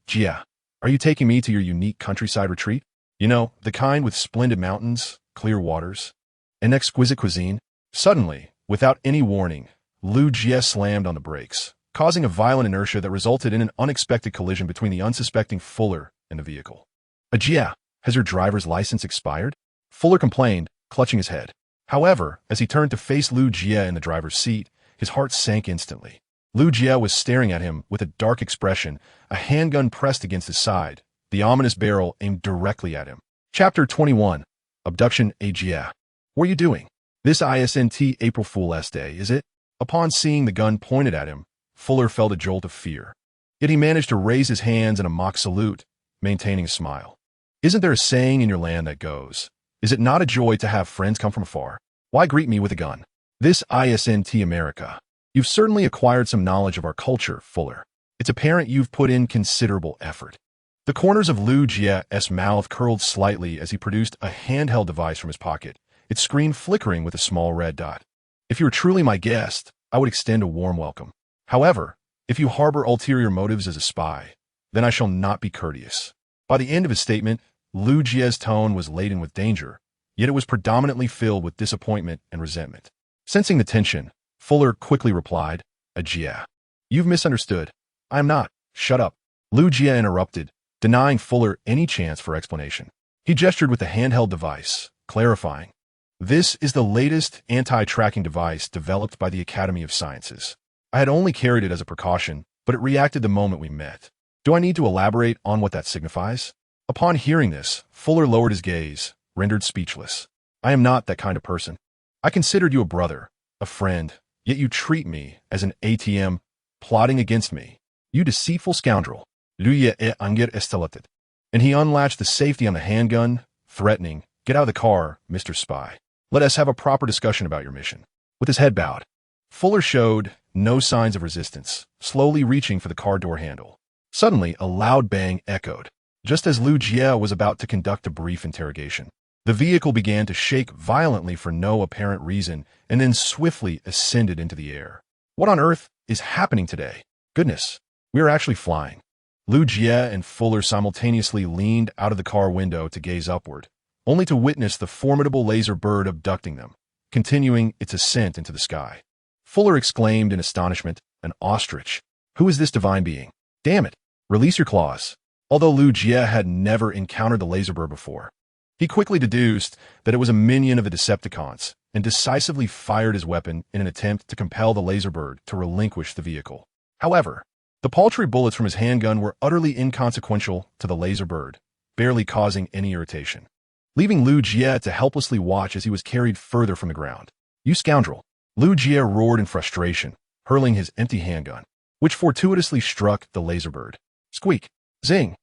Jie, are you taking me to your unique countryside retreat? You know, the kind with splendid mountains, clear waters, and exquisite cuisine?" Suddenly, without any warning, Lu Jie slammed on the brakes, causing a violent inertia that resulted in an unexpected collision between the unsuspecting Fuller and the vehicle. "Jie, has your driver's license expired?" Fuller complained, clutching his head. However, as he turned to face Lu Jie in the driver's seat, his heart sank instantly. Lu Jie was staring at him with a dark expression, a handgun pressed against his side, the ominous barrel aimed directly at him. Chapter 21. Abduction. Jie. "What are you doing? This isn't April Fool's Day, is it?" Upon seeing the gun pointed at him, Fuller felt a jolt of fear. Yet he managed to raise his hands in a mock salute, maintaining a smile. "Isn't there a saying in your land that goes, 'Is it not a joy to have friends come from afar?' Why greet me with a gun? This isn't America. You've certainly acquired some knowledge of our culture, Fuller. It's apparent you've put in considerable effort." The corners of Lu Jie's mouth curled slightly as he produced a handheld device from his pocket, its screen flickering with a small red dot. "If you are truly my guest, I would extend a warm welcome. However, if you harbor ulterior motives as a spy, then I shall not be courteous." By the end of his statement, Lu Jie's tone was laden with danger, yet it was predominantly filled with disappointment and resentment. Sensing the tension, Fuller quickly replied, "Jie, you've misunderstood. I am not." "Shut up," Lu Jie interrupted, denying Fuller any chance for explanation. He gestured with the handheld device, clarifying, "This is the latest anti-tracking device developed by the Academy of Sciences. I had only carried it as a precaution, but it reacted the moment we met. Do I need to elaborate on what that signifies?" Upon hearing this, Fuller lowered his gaze, rendered speechless. "I am not that kind of person. I considered you a brother, a friend, yet you treat me as an ATM, plotting against me. You deceitful scoundrel." Lui est anger estellated. And he unlatched the safety on the handgun, threatening, "Get out of the car, Mr. Spy. Let us have a proper discussion about your mission." With his head bowed, Fuller showed no signs of resistance, slowly reaching for the car door handle. Suddenly, a loud bang echoed. Just as Lu Jie was about to conduct a brief interrogation, the vehicle began to shake violently for no apparent reason and then swiftly ascended into the air. "What on earth is happening today? Goodness, we are actually flying." Lu Jie and Fuller simultaneously leaned out of the car window to gaze upward, only to witness the formidable laser bird abducting them, continuing its ascent into the sky. Fuller exclaimed in astonishment, "An ostrich? Who is this divine being? Damn it, release your claws." Although Lu Jie had never encountered the laser bird before, he quickly deduced that it was a minion of the Decepticons and decisively fired his weapon in an attempt to compel the laser bird to relinquish the vehicle. However, the paltry bullets from his handgun were utterly inconsequential to the laser bird, barely causing any irritation, leaving Lu Jie to helplessly watch as he was carried further from the ground. "You scoundrel!" Lu Jie roared in frustration, hurling his empty handgun, which fortuitously struck the laser bird. Squeak! Zing!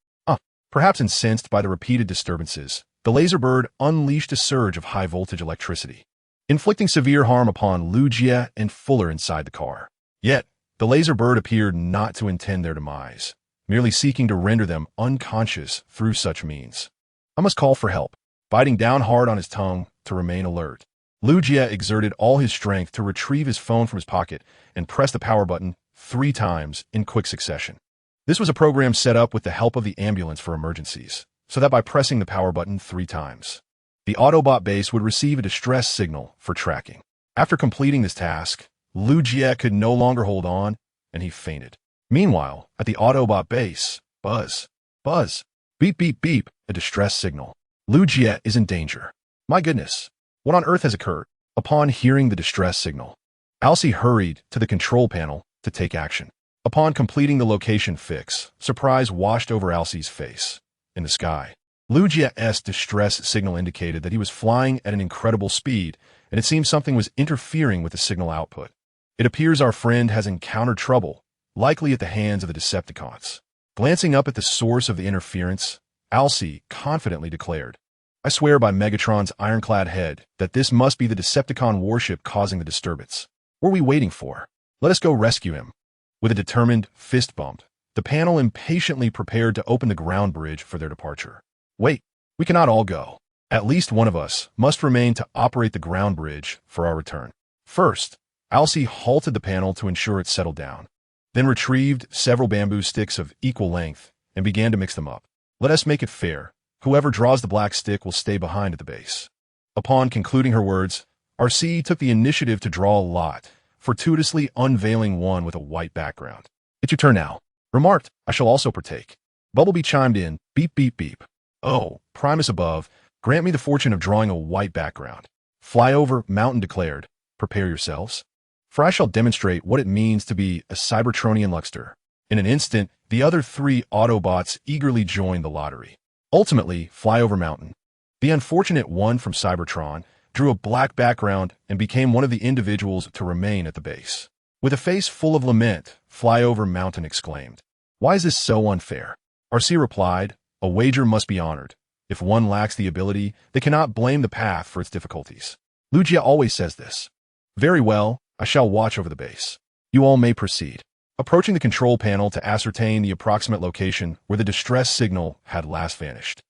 Perhaps incensed by the repeated disturbances, the laser bird unleashed a surge of high-voltage electricity, inflicting severe harm upon Lu Jie and Fuller inside the car. Yet, the laser bird appeared not to intend their demise, merely seeking to render them unconscious through such means. "I must call for help." Biting down hard on his tongue to remain alert, Lu Jie exerted all his strength to retrieve his phone from his pocket and press the power button 3 times in quick succession. This was a program set up with the help of the ambulance for emergencies, so that by pressing the power button 3 times, the Autobot base would receive a distress signal for tracking. After completing this task, Liu Jie could no longer hold on, and he fainted. Meanwhile, at the Autobot base, buzz, buzz, beep beep beep, a distress signal. Liu Jie is in danger. My goodness, what on earth has occurred? Upon hearing the distress signal, Alcee hurried to the control panel to take action. Upon completing the location fix, surprise washed over Alcee's face. In the sky, Liu Jie's distress signal indicated that he was flying at an incredible speed, and it seemed something was interfering with the signal output. It appears our friend has encountered trouble, likely at the hands of the Decepticons. Glancing up at the source of the interference, Alcee confidently declared, I swear by Megatron's ironclad head that this must be the Decepticon warship causing the disturbance. What are we waiting for? Let us go rescue him. With a determined fist bump, the panel impatiently prepared to open the ground bridge for their departure. Wait, we cannot all go. At least one of us must remain to operate the ground bridge for our return. First, Alcee halted the panel to ensure it settled down, then retrieved several bamboo sticks of equal length and began to mix them up. Let us make it fair. Whoever draws the black stick will stay behind at the base. Upon concluding her words, RC took the initiative to draw a lot, fortuitously unveiling one with a white background. It's your turn now. Remarked, I shall also partake. Bumblebee chimed in, beep beep beep. Oh, Primus above, grant me the fortune of drawing a white background. Flyover Mountain declared, prepare yourselves, for I shall demonstrate what it means to be a Cybertronian Luxter. In an instant, the other 3 Autobots eagerly joined the lottery. Ultimately, Flyover Mountain, the unfortunate one from Cybertron, drew a black background and became one of the individuals to remain at the base. With a face full of lament, Flyover Mountain exclaimed, Why is this so unfair? RC replied, A wager must be honored. If one lacks the ability, they cannot blame the path for its difficulties. Liu Jie always says this. Very well, I shall watch over the base. You all may proceed. Approaching the control panel to ascertain the approximate location where the distress signal had last vanished,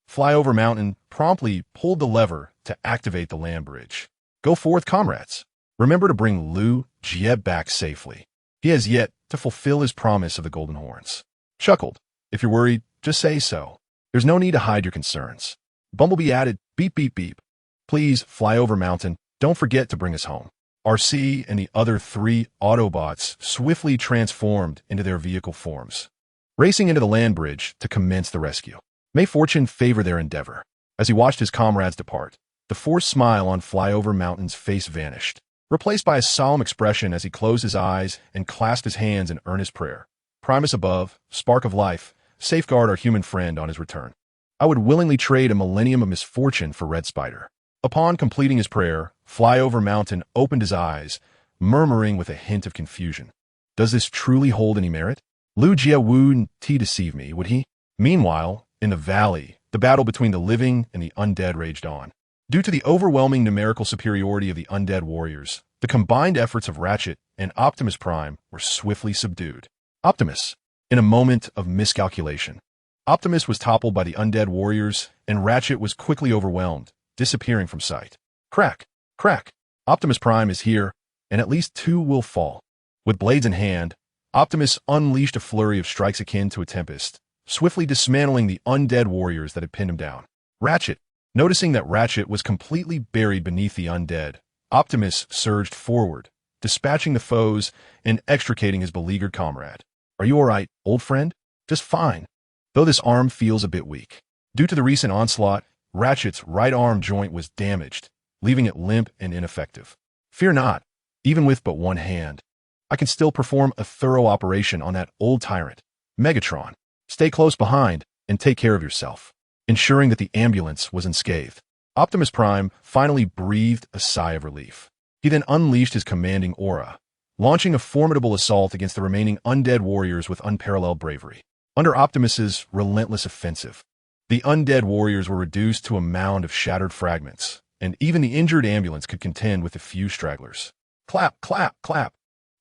Flyover Mountain promptly pulled the lever to activate the land bridge. Go forth, comrades. Remember to bring Liu Jie back safely. He has yet to fulfill his promise of the Golden Horns. Chuckled. If you're worried, just say so. There's no need to hide your concerns. Bumblebee added, beep beep beep. Please, Flyover Mountain, don't forget to bring us home. RC and the other 3 Autobots swiftly transformed into their vehicle forms, racing into the land bridge to commence the rescue. May fortune favor their endeavor. As he watched his comrades depart, the forced smile on Flyover Mountain's face vanished, replaced by a solemn expression as he closed his eyes and clasped his hands in earnest prayer. Primus above, spark of life, safeguard our human friend on his return. I would willingly trade a millennium of misfortune for Red Spider. Upon completing his prayer, Flyover Mountain opened his eyes, murmuring with a hint of confusion. Does this truly hold any merit? Liu Jie wouldn't deceive me, would he? Meanwhile, in the valley, the battle between the living and the undead raged on. Due to the overwhelming numerical superiority of the undead warriors, the combined efforts of Ratchet and Optimus Prime were swiftly subdued. Optimus, in a moment of miscalculation, Optimus was toppled by the undead warriors, and Ratchet was quickly overwhelmed, disappearing from sight. Crack! Crack! Optimus Prime is here, and at least 2 will fall. With blades in hand, Optimus unleashed a flurry of strikes akin to a tempest, swiftly dismantling the undead warriors that had pinned him down. Ratchet, noticing that Ratchet was completely buried beneath the undead, Optimus surged forward, dispatching the foes and extricating his beleaguered comrade. Are you all right, old friend? Just fine, though this arm feels a bit weak. Due to the recent onslaught, Ratchet's right arm joint was damaged, leaving it limp and ineffective. Fear not, even with but one hand, I can still perform a thorough operation on that old tyrant. Megatron, stay close behind and take care of yourself, ensuring that the ambulance was unscathed. Optimus Prime finally breathed a sigh of relief. He then unleashed his commanding aura, launching a formidable assault against the remaining undead warriors with unparalleled bravery. Under Optimus's relentless offensive, the undead warriors were reduced to a mound of shattered fragments, and even the injured ambulance could contend with a few stragglers. Clap, clap, clap.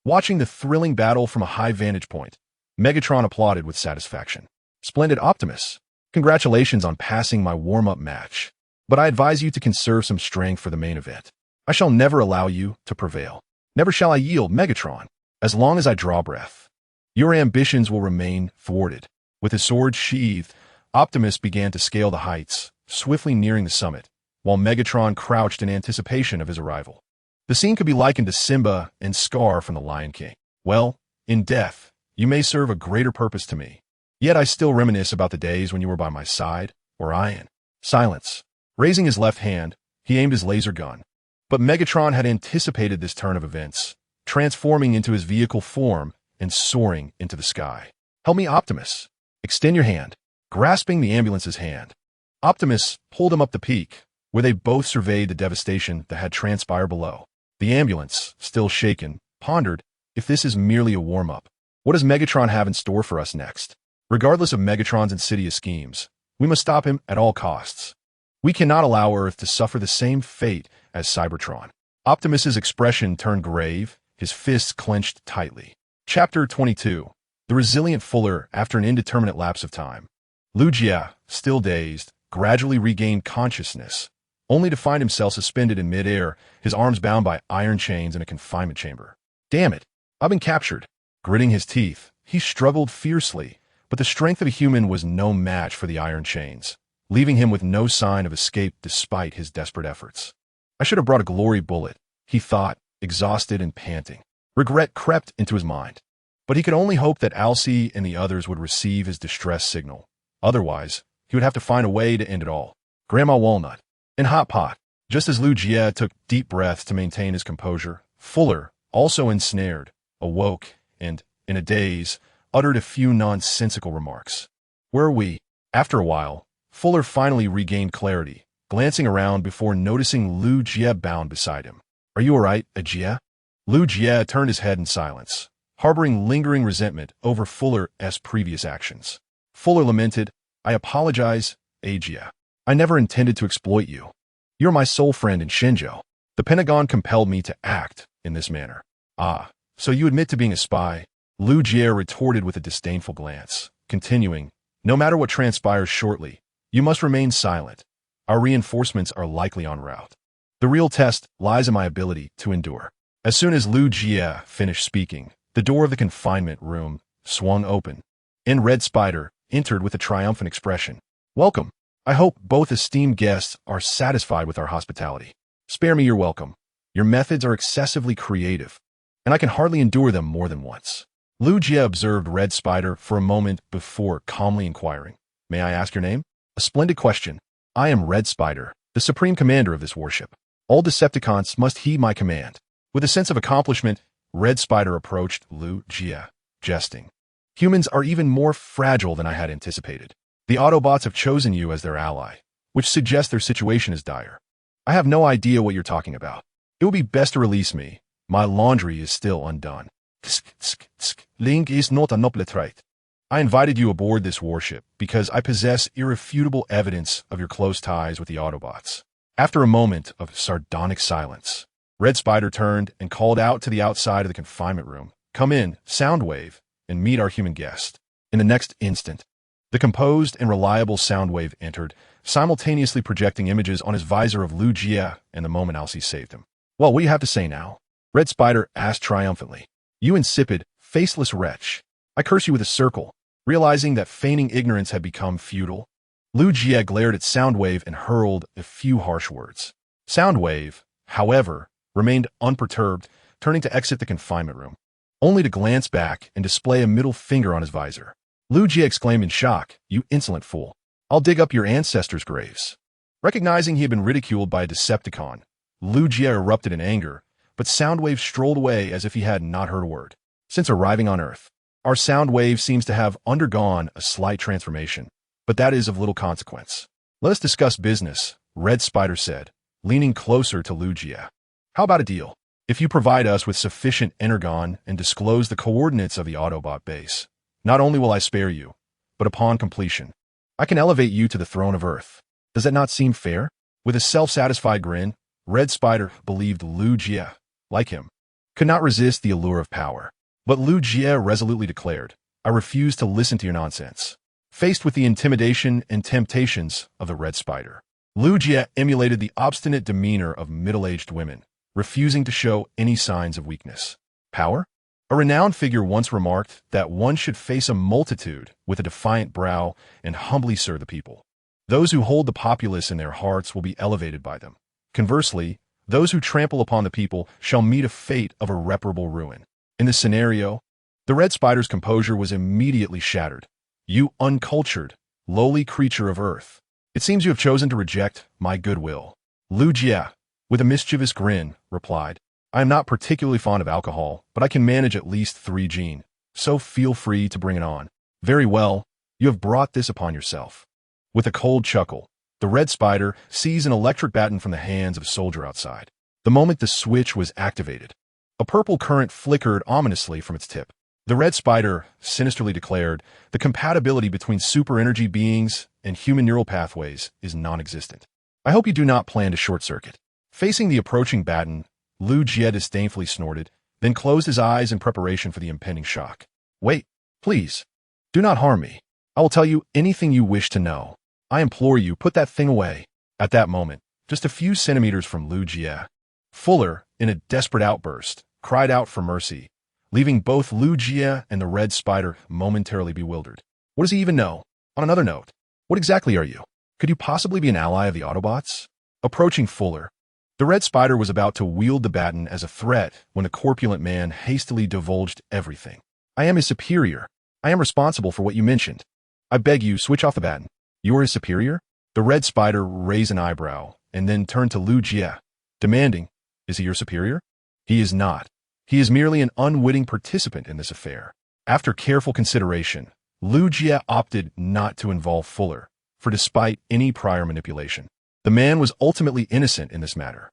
Watching the thrilling battle from a high vantage point, Megatron applauded with satisfaction. Splendid, Optimus. Congratulations on passing my warm-up match, but I advise you to conserve some strength for the main event. I shall never allow you to prevail. Never shall I yield, Megatron, as long as I draw breath. Your ambitions will remain thwarted. With his sword sheathed, Optimus began to scale the heights, swiftly nearing the summit, while Megatron crouched in anticipation of his arrival. The scene could be likened to Simba and Scar from The Lion King. Well, in death, you may serve a greater purpose to me. Yet I still reminisce about the days when you were by my side, or Ian. Silence. Raising his left hand, he aimed his laser gun. But Megatron had anticipated this turn of events, transforming into his vehicle form and soaring into the sky. Help me, Optimus. Extend your hand. Grasping the ambulance's hand, Optimus pulled him up the peak, where they both surveyed the devastation that had transpired below. The ambulance, still shaken, pondered if this is merely a warm-up. What does Megatron have in store for us next? Regardless of Megatron's insidious schemes, we must stop him at all costs. We cannot allow Earth to suffer the same fate as Cybertron. Optimus's expression turned grave, his fists clenched tightly. Chapter 22. The resilient Fuller after an indeterminate lapse of time. Lu Jie, still dazed, gradually regained consciousness, only to find himself suspended in midair, his arms bound by iron chains in a confinement chamber. Damn it, I've been captured. Gritting his teeth, he struggled fiercely, but the strength of a human was no match for the iron chains, leaving him with no sign of escape despite his desperate efforts. I should have brought a glory bullet, he thought, exhausted and panting. Regret crept into his mind. But he could only hope that Alcee and the others would receive his distress signal. Otherwise, he would have to find a way to end it all. Grandma Walnut. In Hot Pot. Just as Lu Jie took deep breaths to maintain his composure, Fuller, also ensnared, awoke and, in a daze, uttered a few nonsensical remarks. Where are we? After a while, Fuller finally regained clarity, glancing around before noticing Lu Jie bound beside him. Are you all right, Jie? Lu Jie turned his head in silence, harboring lingering resentment over Fuller's previous actions. Fuller lamented, I apologize, Jie. I never intended to exploit you. You're my sole friend in Shenzhou. The Pentagon compelled me to act in this manner. Ah, so you admit to being a spy? Lu Jie retorted with a disdainful glance, continuing, no matter what transpires shortly, you must remain silent. Our reinforcements are likely en route. The real test lies in my ability to endure. As soon as Lu Jie finished speaking, the door of the confinement room swung open, and Red Spider entered with a triumphant expression. Welcome. I hope both esteemed guests are satisfied with our hospitality. Spare me your welcome. Your methods are excessively creative, and I can hardly endure them more than once. Lu Jie observed Red Spider for a moment before calmly inquiring, May I ask your name? A splendid question. I am Red Spider, the supreme commander of this warship. All Decepticons must heed my command. With a sense of accomplishment, Red Spider approached Lu Jie, jesting. Humans are even more fragile than I had anticipated. The Autobots have chosen you as their ally, which suggests their situation is dire. I have no idea what you're talking about. It would be best to release me. My laundry is still undone. Link is not a noble trait. I invited you aboard this warship because I possess irrefutable evidence of your close ties with the Autobots. After a moment of sardonic silence, Red Spider turned and called out to the outside of the confinement room. Come in, Soundwave, and meet our human guest. In the next instant, the composed and reliable Soundwave entered, simultaneously projecting images on his visor of Lu Jie and the moment Alcee saved him. Well, what do you have to say now? Red Spider asked triumphantly. You insipid, faceless wretch. I curse you with a circle. Realizing that feigning ignorance had become futile, Lu Jie glared at Soundwave and hurled a few harsh words. Soundwave, however, remained unperturbed, turning to exit the confinement room, only to glance back and display a middle finger on his visor. Lu Jie exclaimed in shock, You insolent fool. I'll dig up your ancestors' graves. Recognizing he had been ridiculed by a Decepticon, Lu Jie erupted in anger, but Soundwave strolled away as if he had not heard a word. Since arriving on Earth, our Soundwave seems to have undergone a slight transformation, but that is of little consequence. Let us discuss business, Red Spider said, leaning closer to Lu Jie. How about a deal? If you provide us with sufficient energon and disclose the coordinates of the Autobot base, not only will I spare you, but upon completion, I can elevate you to the throne of Earth. Does that not seem fair? With a self-satisfied grin, Red Spider believed Lu Jie, like him, could not resist the allure of power. But Lu Jie resolutely declared, I refuse to listen to your nonsense. Faced with the intimidation and temptations of the Red Spider, Lu Jie emulated the obstinate demeanor of middle-aged women, refusing to show any signs of weakness. Power? A renowned figure once remarked that one should face a multitude with a defiant brow and humbly serve the people. Those who hold the populace in their hearts will be elevated by them. Conversely, Those who trample upon the people shall meet a fate of irreparable ruin. In this scenario, the Red Spider's composure was immediately shattered. You uncultured, lowly creature of Earth. It seems you have chosen to reject my goodwill. Lu Jie, with a mischievous grin, replied, I am not particularly fond of alcohol, but I can manage at least 3 gin, so feel free to bring it on. Very well, you have brought this upon yourself. With a cold chuckle, the Red Spider seized an electric baton from the hands of a soldier outside. The moment the switch was activated, a purple current flickered ominously from its tip. The Red Spider sinisterly declared, the compatibility between super-energy beings and human neural pathways is non-existent. I hope you do not plan to short-circuit. Facing the approaching baton, Lu Jie disdainfully snorted, then closed his eyes in preparation for the impending shock. Wait, please. Do not harm me. I will tell you anything you wish to know. I implore you, put that thing away. At that moment, just a few centimeters from Lu Jie, Fuller, in a desperate outburst, cried out for mercy, leaving both Lu Jie and the Red Spider momentarily bewildered. What does he even know? On another note, what exactly are you? Could you possibly be an ally of the Autobots? Approaching Fuller, the Red Spider was about to wield the baton as a threat when the corpulent man hastily divulged everything. I am his superior. I am responsible for what you mentioned. I beg you, switch off the baton. You are his superior? The Red Spider raised an eyebrow and then turned to Lu Jie, demanding, is he your superior? He is not. He is merely an unwitting participant in this affair. After careful consideration, Lu Jie opted not to involve Fuller, for despite any prior manipulation, the man was ultimately innocent in this matter.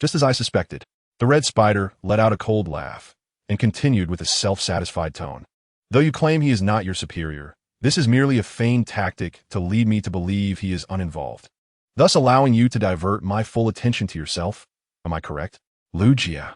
Just as I suspected. The Red Spider let out a cold laugh and continued with a self-satisfied tone. Though you claim he is not your superior, this is merely a feigned tactic to lead me to believe he is uninvolved, thus allowing you to divert my full attention to yourself. Am I correct? Lu Jie.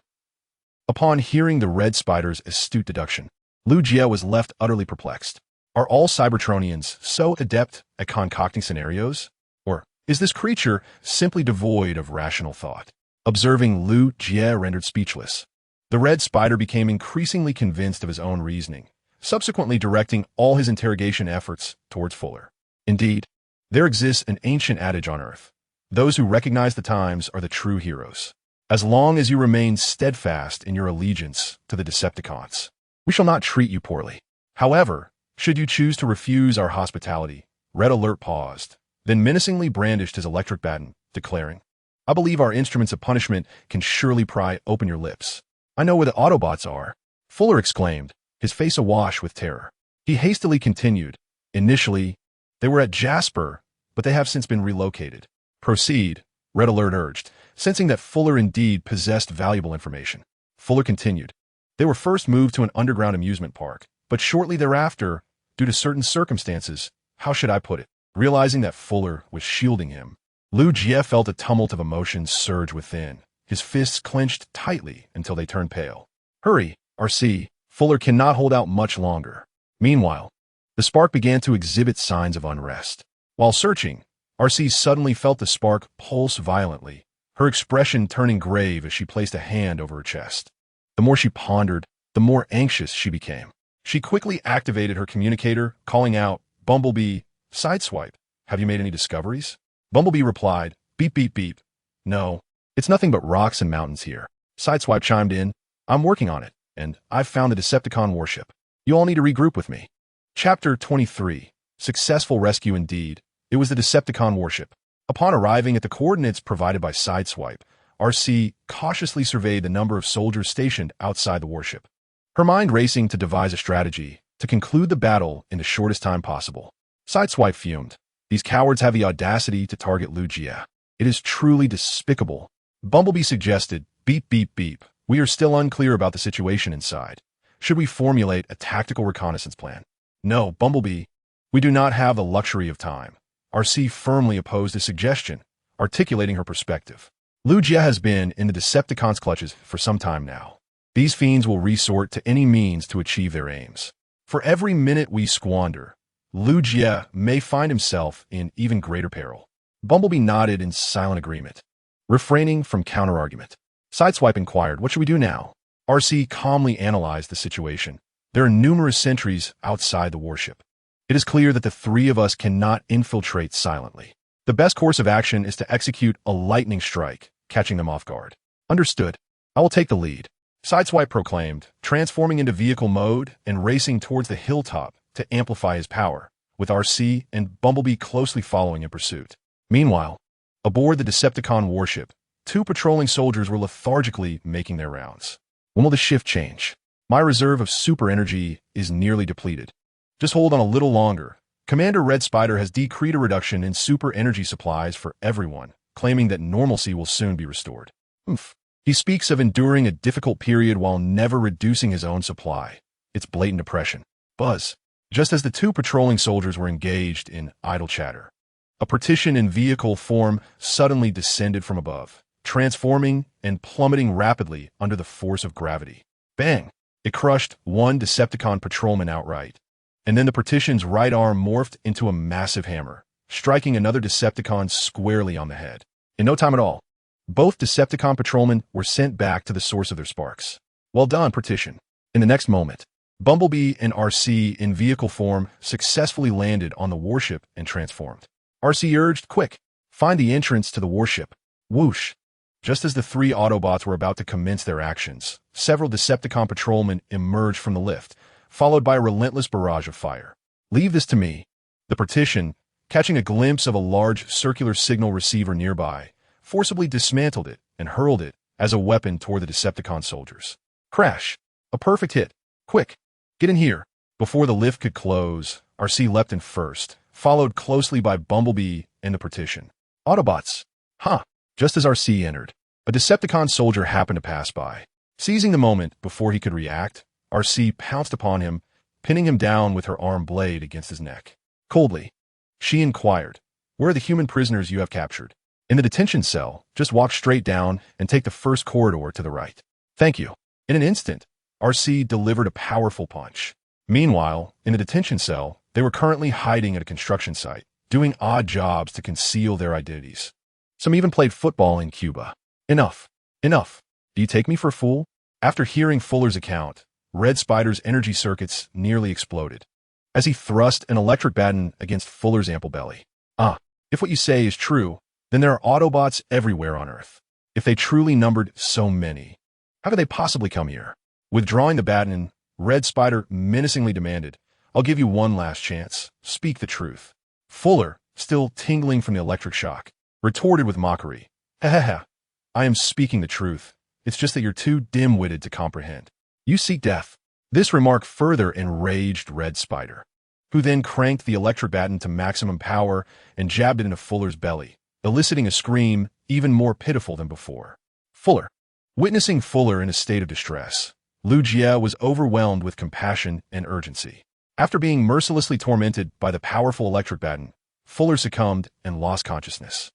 Upon hearing the Red Spider's astute deduction, Lu Jie was left utterly perplexed. Are all Cybertronians so adept at concocting scenarios? Or is this creature simply devoid of rational thought? Observing Lu Jie rendered speechless, the Red Spider became increasingly convinced of his own reasoning, subsequently directing all his interrogation efforts towards Fuller. Indeed, there exists an ancient adage on Earth. Those who recognize the times are the true heroes. As long as you remain steadfast in your allegiance to the Decepticons, we shall not treat you poorly. However, should you choose to refuse our hospitality, Red Alert paused, then menacingly brandished his electric baton, declaring, I believe our instruments of punishment can surely pry open your lips. I know where the Autobots are, Fuller exclaimed, his face awash with terror. He hastily continued, initially, they were at Jasper, but they have since been relocated. Proceed, Red Alert urged, sensing that Fuller indeed possessed valuable information. Fuller continued, they were first moved to an underground amusement park, but shortly thereafter, due to certain circumstances, how should I put it? Realizing that Fuller was shielding him, Lu Jie felt a tumult of emotions surge within. His fists clenched tightly until they turned pale. Hurry, RC, Fuller cannot hold out much longer. Meanwhile, the spark began to exhibit signs of unrest. While searching, RC suddenly felt the spark pulse violently, her expression turning grave as she placed a hand over her chest. The more she pondered, the more anxious she became. She quickly activated her communicator, calling out, Bumblebee, Sideswipe, have you made any discoveries? Bumblebee replied, beep beep beep. No, it's nothing but rocks and mountains here. Sideswipe chimed in, I'm working on it, and I've found the Decepticon warship. You all need to regroup with me. Chapter 23. Successful rescue indeed. It was the Decepticon warship. Upon arriving at the coordinates provided by Sideswipe, RC cautiously surveyed the number of soldiers stationed outside the warship, her mind racing to devise a strategy to conclude the battle in the shortest time possible. Sideswipe fumed. These cowards have the audacity to target Lu Jie. It is truly despicable. Bumblebee suggested, beep beep beep. We are still unclear about the situation inside. Should we formulate a tactical reconnaissance plan? No, Bumblebee. We do not have the luxury of time. RC firmly opposed his suggestion, articulating her perspective. Lu Jie has been in the Decepticons' clutches for some time now. These fiends will resort to any means to achieve their aims. For every minute we squander, Lu Jie may find himself in even greater peril. Bumblebee nodded in silent agreement, refraining from counter-argument. Sideswipe inquired, what should we do now? RC calmly analyzed the situation. There are numerous sentries outside the warship. It is clear that the three of us cannot infiltrate silently. The best course of action is to execute a lightning strike, catching them off guard. Understood. I will take the lead, Sideswipe proclaimed, transforming into vehicle mode and racing towards the hilltop to amplify his power, with RC and Bumblebee closely following in pursuit. Meanwhile, aboard the Decepticon warship, 2 patrolling soldiers were lethargically making their rounds. When will the shift change? My reserve of super energy is nearly depleted. Just hold on a little longer. Commander Red Spider has decreed a reduction in super energy supplies for everyone, claiming that normalcy will soon be restored. He speaks of enduring a difficult period while never reducing his own supply. It's blatant oppression. Buzz. Just as the 2 patrolling soldiers were engaged in idle chatter, a partition in vehicle form suddenly descended from above, transforming and plummeting rapidly under the force of gravity. Bang! It crushed one Decepticon patrolman outright, and then the partition's right arm morphed into a massive hammer, striking another Decepticon squarely on the head. In no time at all, both Decepticon patrolmen were sent back to the source of their sparks. Well done, partition. In the next moment, Bumblebee and RC in vehicle form successfully landed on the warship and transformed. RC urged, quick, find the entrance to the warship. Whoosh. Just as the 3 Autobots were about to commence their actions, several Decepticon patrolmen emerged from the lift, followed by a relentless barrage of fire. Leave this to me. The partition, catching a glimpse of a large circular signal receiver nearby, forcibly dismantled it and hurled it as a weapon toward the Decepticon soldiers. Crash. A perfect hit. Quick, get in here. Before the lift could close, RC leapt in first, followed closely by Bumblebee and the partition. Autobots. Huh. Just as RC entered, a Decepticon soldier happened to pass by. Seizing the moment before he could react, RC pounced upon him, pinning him down with her arm blade against his neck. Coldly, she inquired, where are the human prisoners you have captured? In the detention cell, just walk straight down and take the first corridor to the right. Thank you. In an instant, RC delivered a powerful punch. Meanwhile, in the detention cell, they were currently hiding at a construction site, doing odd jobs to conceal their identities. Some even played football in Cuba. Enough. Enough. Do you take me for a fool? After hearing Fuller's account, Red Spider's energy circuits nearly exploded, as he thrust an electric baton against Fuller's ample belly. If what you say is true, then there are Autobots everywhere on Earth. If they truly numbered so many, how could they possibly come here? Withdrawing the baton, Red Spider menacingly demanded, I'll give you one last chance. Speak the truth. Fuller, still tingling from the electric shock, retorted with mockery. Ha. I am speaking the truth. It's just that you're too dim-witted to comprehend. You seek death. This remark further enraged Red Spider, who then cranked the electric baton to maximum power and jabbed it into Fuller's belly, eliciting a scream even more pitiful than before. Fuller. Witnessing Fuller in a state of distress, Lugia was overwhelmed with compassion and urgency. After being mercilessly tormented by the powerful electric baton, Fuller succumbed and lost consciousness.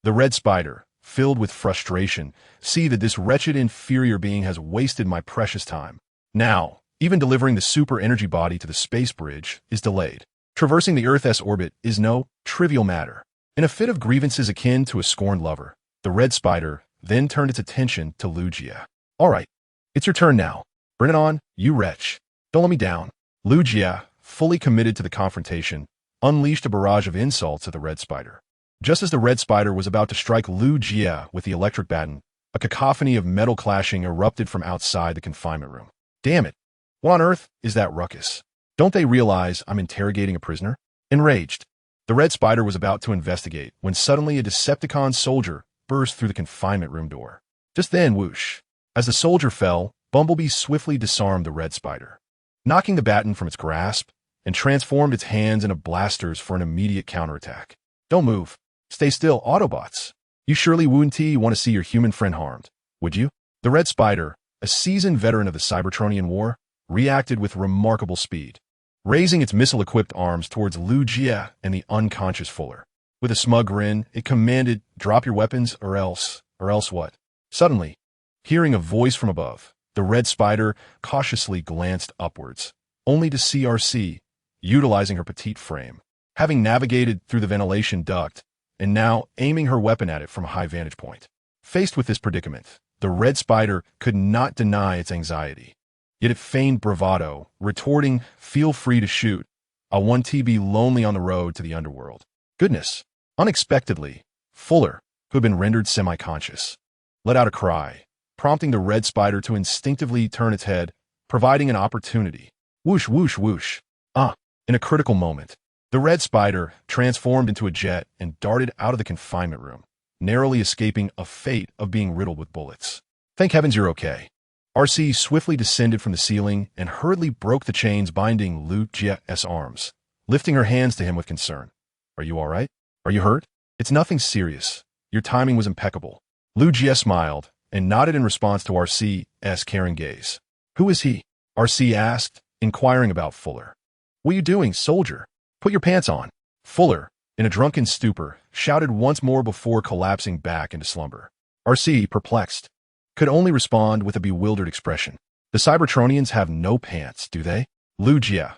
The Red Spider, filled with frustration, see that this wretched inferior being has wasted my precious time. Now, even delivering the super energy body to the space bridge is delayed. Traversing the Earth's orbit is no trivial matter. In a fit of grievances akin to a scorned lover, the Red Spider then turned its attention to Lugia. All right, it's your turn now. Bring it on, you wretch. Don't let me down. Lugia, fully committed to the confrontation, unleashed a barrage of insults at the Red Spider. Just as the Red Spider was about to strike Lugia with the electric baton, a cacophony of metal clashing erupted from outside the confinement room. Damn it. What on earth is that ruckus? Don't they realize I'm interrogating a prisoner? Enraged, the Red Spider was about to investigate when suddenly a Decepticon soldier burst through the confinement room door. Just then, whoosh. As the soldier fell, Bumblebee swiftly disarmed the Red Spider, knocking the baton from its grasp and transformed its hands into blasters for an immediate counterattack. Don't move. Stay still, Autobots. You surely wouldn't want to see your human friend harmed, would you? The Red Spider, a seasoned veteran of the Cybertronian War, reacted with remarkable speed, raising its missile-equipped arms towards Lugia and the unconscious Fuller. With a smug grin, it commanded, drop your weapons or else what? Suddenly, hearing a voice from above, the Red Spider cautiously glanced upwards, only to see RC, utilizing her petite frame, having navigated through the ventilation duct, and now aiming her weapon at it from a high vantage point. Faced with this predicament, the Red Spider could not deny its anxiety. Yet it feigned bravado, retorting, feel free to shoot. I want to be lonely on the road to the underworld. Goodness. Unexpectedly, Fuller, who had been rendered semi-conscious, let out a cry, prompting the red spider to instinctively turn its head, providing an opportunity. Whoosh, whoosh, whoosh. In a critical moment, the red spider transformed into a jet and darted out of the confinement room, narrowly escaping a fate of being riddled with bullets. Thank heavens you're okay. RC swiftly descended from the ceiling and hurriedly broke the chains binding Lu Jie's arms, lifting her hands to him with concern. Are you all right? Are you hurt? It's nothing serious. Your timing was impeccable. Lu Jie smiled and nodded in response to RC's caring gaze. Who is he? RC asked, inquiring about Fuller. What are you doing, soldier? Put your pants on. Fuller, in a drunken stupor, shouted once more before collapsing back into slumber. RC, perplexed, could only respond with a bewildered expression. The Cybertronians have no pants, do they? Lu Jie,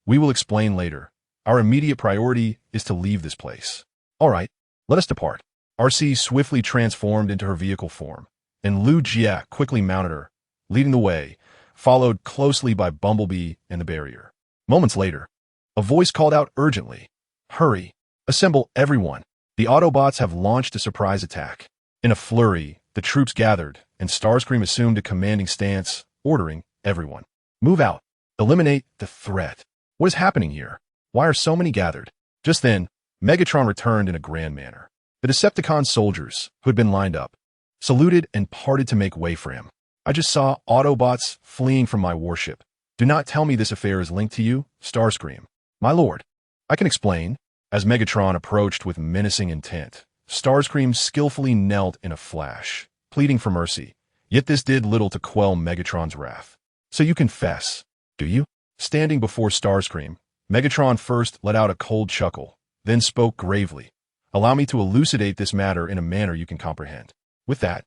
we will explain later. Our immediate priority is to leave this place. All right, let us depart. RC swiftly transformed into her vehicle form, and Lu Jie quickly mounted her, leading the way, followed closely by Bumblebee and the barrier. Moments later, a voice called out urgently, Hurry! Assemble everyone! The Autobots have launched a surprise attack. In a flurry, the troops gathered, and Starscream assumed a commanding stance, ordering everyone. Move out. Eliminate the threat. What is happening here? Why are so many gathered? Just then, Megatron returned in a grand manner. The Decepticon soldiers, who had been lined up, saluted and parted to make way for him. I just saw Autobots fleeing from my warship. Do not tell me this affair is linked to you, Starscream. My lord. I can explain. As Megatron approached with menacing intent, Starscream skillfully knelt in a flash, pleading for mercy. Yet this did little to quell Megatron's wrath. So you confess, do you? Standing before Starscream, Megatron first let out a cold chuckle, then spoke gravely. Allow me to elucidate this matter in a manner you can comprehend. With that,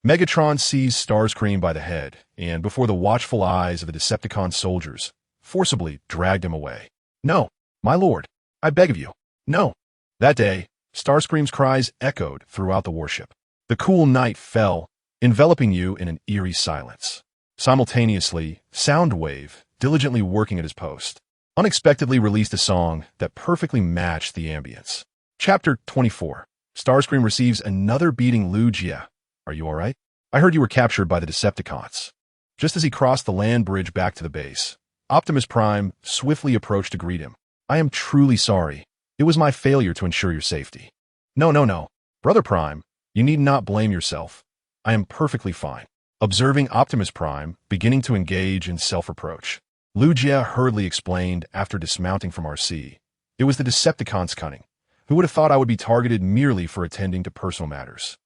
Megatron seized Starscream by the head, and before the watchful eyes of the Decepticon soldiers, forcibly dragged him away. No, my lord, I beg of you, no. That day, Starscream's cries echoed throughout the warship. The cool night fell, enveloping you in an eerie silence. Simultaneously, Soundwave, diligently working at his post, unexpectedly released a song that perfectly matched the ambience. Chapter 24. Starscream receives another beating. Lu Jie. Are you all right? I heard you were captured by the Decepticons. Just as he crossed the land bridge back to the base, Optimus Prime swiftly approached to greet him. I am truly sorry. It was my failure to ensure your safety. No. Brother Prime, you need not blame yourself. I am perfectly fine. Observing Optimus Prime beginning to engage in self-reproach, Lu Jie hurriedly explained after dismounting from RC. It was the Decepticons' cunning. Who would have thought I would be targeted merely for attending to personal matters?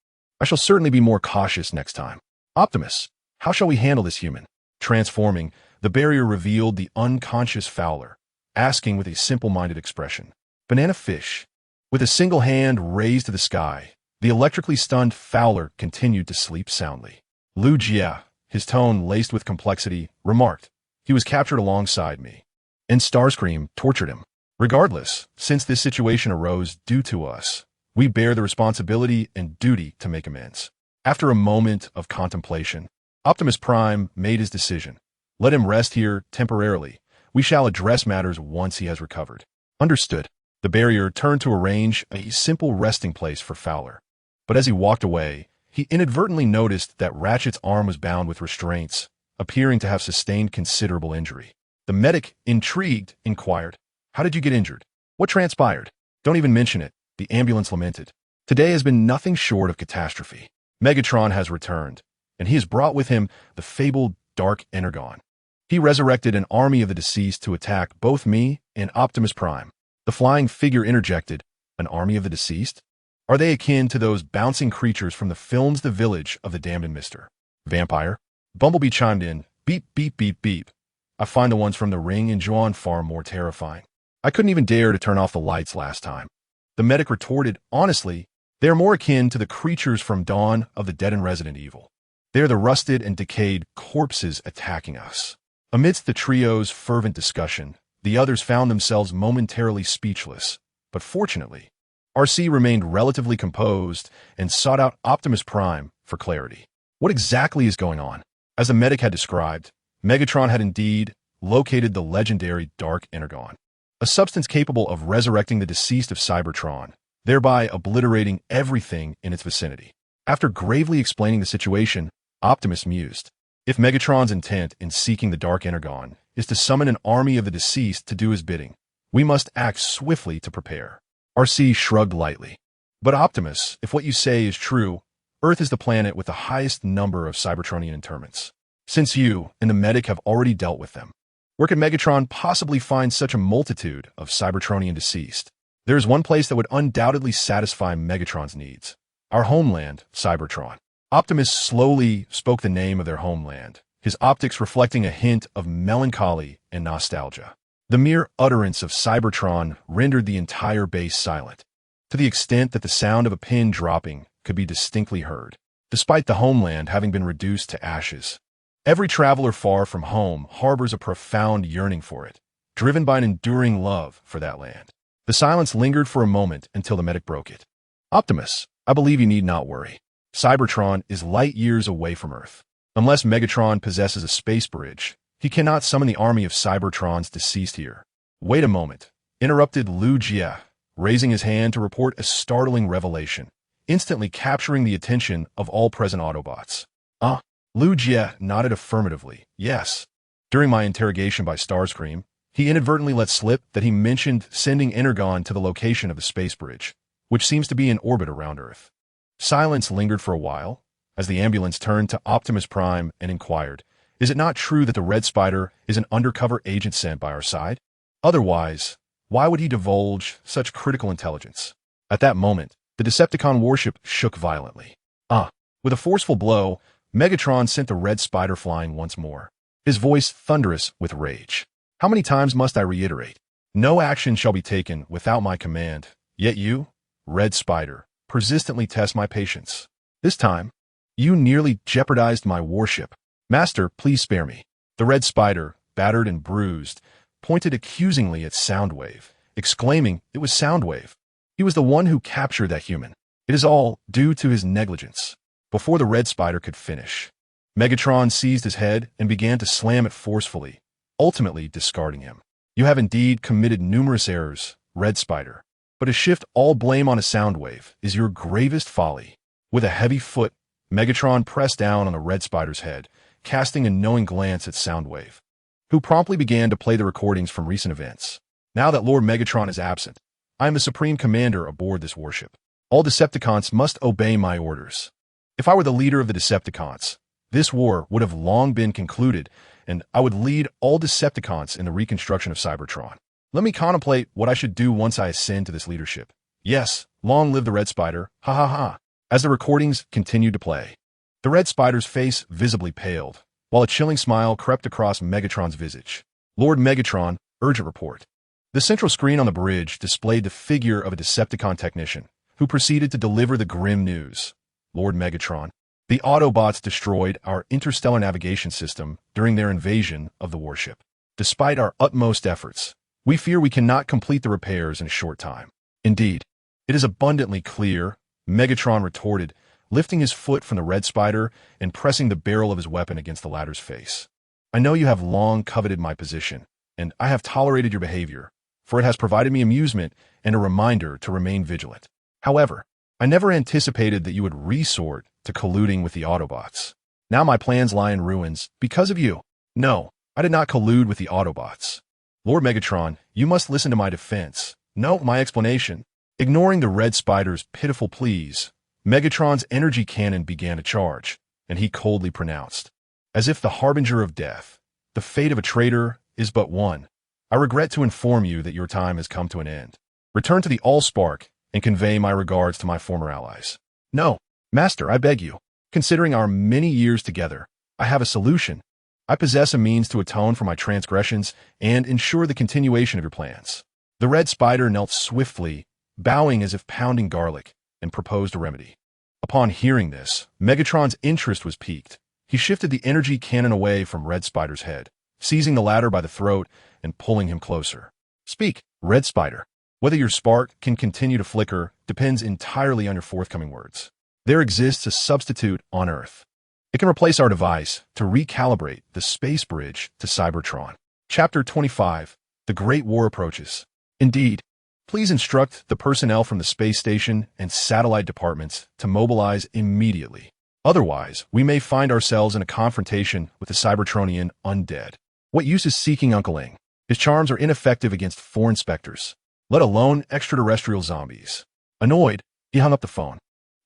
I shall certainly be more cautious next time. Optimus, how shall we handle this human? Transforming, the barrier revealed the unconscious Fowler, asking with a simple-minded expression. Banana fish. With a single hand raised to the sky, the electrically stunned Fowler continued to sleep soundly. Lu Jie, his tone laced with complexity, remarked, he was captured alongside me. And Starscream tortured him. Regardless, since this situation arose due to us, we bear the responsibility and duty to make amends. After a moment of contemplation, Optimus Prime made his decision. Let him rest here temporarily. We shall address matters once he has recovered. Understood. The barrier turned to arrange a simple resting place for Fowler. But as he walked away, he inadvertently noticed that Ratchet's arm was bound with restraints, appearing to have sustained considerable injury. The medic, intrigued, inquired, How did you get injured? What transpired? Don't even mention it, the ambulance lamented. Today has been nothing short of catastrophe. Megatron has returned, and he has brought with him the fabled Dark Energon. He resurrected an army of the deceased to attack both me and Optimus Prime. The flying figure interjected, An army of the deceased? Are they akin to those bouncing creatures from the films The Village of the Damned and Mr. Vampire? Bumblebee chimed in, Beep, beep, beep, beep. I find the ones from The Ring and Juon far more terrifying. I couldn't even dare to turn off the lights last time. The medic retorted, Honestly, they are more akin to the creatures from Dawn of the Dead and Resident Evil. They are the rusted and decayed corpses attacking us. Amidst the trio's fervent discussion, the others found themselves momentarily speechless, but fortunately, RC remained relatively composed and sought out Optimus Prime for clarity. What exactly is going on? As the medic had described, Megatron had indeed located the legendary Dark Energon, a substance capable of resurrecting the deceased of Cybertron, thereby obliterating everything in its vicinity. After gravely explaining the situation, Optimus mused. If Megatron's intent in seeking the Dark Energon is to summon an army of the deceased to do his bidding, we must act swiftly to prepare. RC shrugged lightly. But Optimus, if what you say is true, Earth is the planet with the highest number of Cybertronian interments. Since you and the medic have already dealt with them, where could Megatron possibly find such a multitude of Cybertronian deceased? There is one place that would undoubtedly satisfy Megatron's needs. Our homeland, Cybertron. Optimus slowly spoke the name of their homeland, his optics reflecting a hint of melancholy and nostalgia. The mere utterance of Cybertron rendered the entire base silent, to the extent that the sound of a pin dropping could be distinctly heard, despite the homeland having been reduced to ashes. Every traveler far from home harbors a profound yearning for it, driven by an enduring love for that land. The silence lingered for a moment until the medic broke it. Optimus, I believe you need not worry. Cybertron is light years away from Earth. Unless Megatron possesses a space bridge, he cannot summon the army of Cybertrons deceased here. Wait a moment, interrupted Lu Jie, raising his hand to report a startling revelation, instantly capturing the attention of all present Autobots. Lu Jie nodded affirmatively. Yes. During my interrogation by Starscream, he inadvertently let slip that he mentioned sending Energon to the location of the space bridge, which seems to be in orbit around Earth. Silence lingered for a while, as the ambulance turned to Optimus Prime and inquired, is it not true that the Red Spider is an undercover agent sent by our side? Otherwise, why would he divulge such critical intelligence? At that moment, the Decepticon warship shook violently. With a forceful blow, Megatron sent the Red Spider flying once more, his voice thunderous with rage. How many times must I reiterate? No action shall be taken without my command, yet you, Red Spider, persistently test my patience. This time, you nearly jeopardized my warship. Master, please spare me. The Red Spider, battered and bruised, pointed accusingly at Soundwave, exclaiming it was Soundwave. He was the one who captured that human. It is all due to his negligence. Before the Red Spider could finish, Megatron seized his head and began to slam it forcefully, ultimately discarding him. You have indeed committed numerous errors, Red Spider, but to shift all blame on a Soundwave is your gravest folly. With a heavy foot, Megatron pressed down on the Red Spider's head, casting a knowing glance at Soundwave, who promptly began to play the recordings from recent events. Now that Lord Megatron is absent, I am the supreme commander aboard this warship. All Decepticons must obey my orders. If I were the leader of the Decepticons, this war would have long been concluded, and I would lead all Decepticons in the reconstruction of Cybertron. Let me contemplate what I should do once I ascend to this leadership. Yes, long live the Red Spider, ha ha ha. As the recordings continued to play, the Red Spider's face visibly paled, while a chilling smile crept across Megatron's visage. Lord Megatron, urgent report. The central screen on the bridge displayed the figure of a Decepticon technician, who proceeded to deliver the grim news. Lord Megatron, the Autobots destroyed our interstellar navigation system during their invasion of the warship. Despite our utmost efforts, we fear we cannot complete the repairs in a short time. Indeed, it is abundantly clear, Megatron retorted, lifting his foot from the Red Spider and pressing the barrel of his weapon against the latter's face. I know you have long coveted my position, and I have tolerated your behavior, for it has provided me amusement and a reminder to remain vigilant. However, I never anticipated that you would resort to colluding with the Autobots. Now my plans lie in ruins because of you. No, I did not collude with the Autobots. Lord Megatron, you must listen to my defense. No, my explanation. Ignoring the Red Spider's pitiful pleas, Megatron's energy cannon began to charge, and he coldly pronounced, as if the harbinger of death, the fate of a traitor is but one. I regret to inform you that your time has come to an end. Return to the Allspark and convey my regards to my former allies. No, Master, I beg you. Considering our many years together, I have a solution. I possess a means to atone for my transgressions and ensure the continuation of your plans. The Red Spider knelt swiftly, bowing as if pounding garlic, and proposed a remedy. Upon hearing this, Megatron's interest was piqued. He shifted the energy cannon away from Red Spider's head, seizing the latter by the throat and pulling him closer. Speak, Red Spider. Whether your spark can continue to flicker depends entirely on your forthcoming words. There exists a substitute on Earth. It can replace our device to recalibrate the space bridge to Cybertron. Chapter 25. The Great War Approaches. Indeed, Please instruct the personnel from the space station and satellite departments to mobilize immediately. Otherwise, we may find ourselves in a confrontation with the Cybertronian undead. What use is seeking Uncle Ing? His charms are ineffective against foreign specters, let alone extraterrestrial zombies. Annoyed, he hung up the phone.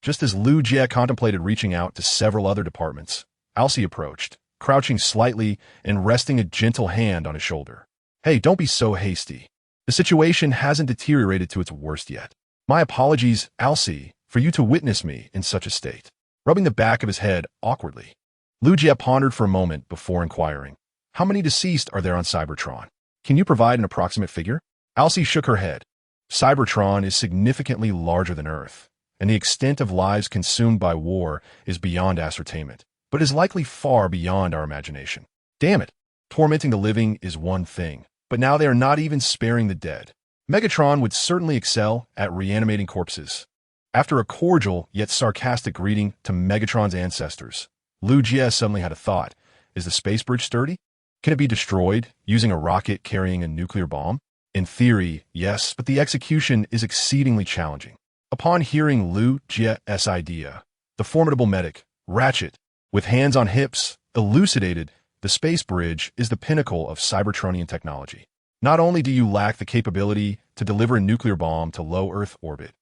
Just as Lu Jie contemplated reaching out to several other departments, Alcee approached, crouching slightly and resting a gentle hand on his shoulder. Hey, don't be so hasty. The situation hasn't deteriorated to its worst yet. My apologies, Alcee, for you to witness me in such a state. Rubbing the back of his head awkwardly, Lu Jie pondered for a moment before inquiring, how many deceased are there on Cybertron? Can you provide an approximate figure? Alcee shook her head. Cybertron is significantly larger than Earth, and the extent of lives consumed by war is beyond ascertainment, but is likely far beyond our imagination. Damn it! Tormenting the living is one thing, but now they are not even sparing the dead. Megatron would certainly excel at reanimating corpses. After a cordial yet sarcastic greeting to Megatron's ancestors, Lu Jie suddenly had a thought. Is the space bridge sturdy? Can it be destroyed using a rocket carrying a nuclear bomb? In theory, yes, but the execution is exceedingly challenging. Upon hearing Lu Jie's idea, the formidable medic, Ratchet, with hands on hips, elucidated, the space bridge is the pinnacle of Cybertronian technology. Not only do you lack the capability to deliver a nuclear bomb to low Earth orbit,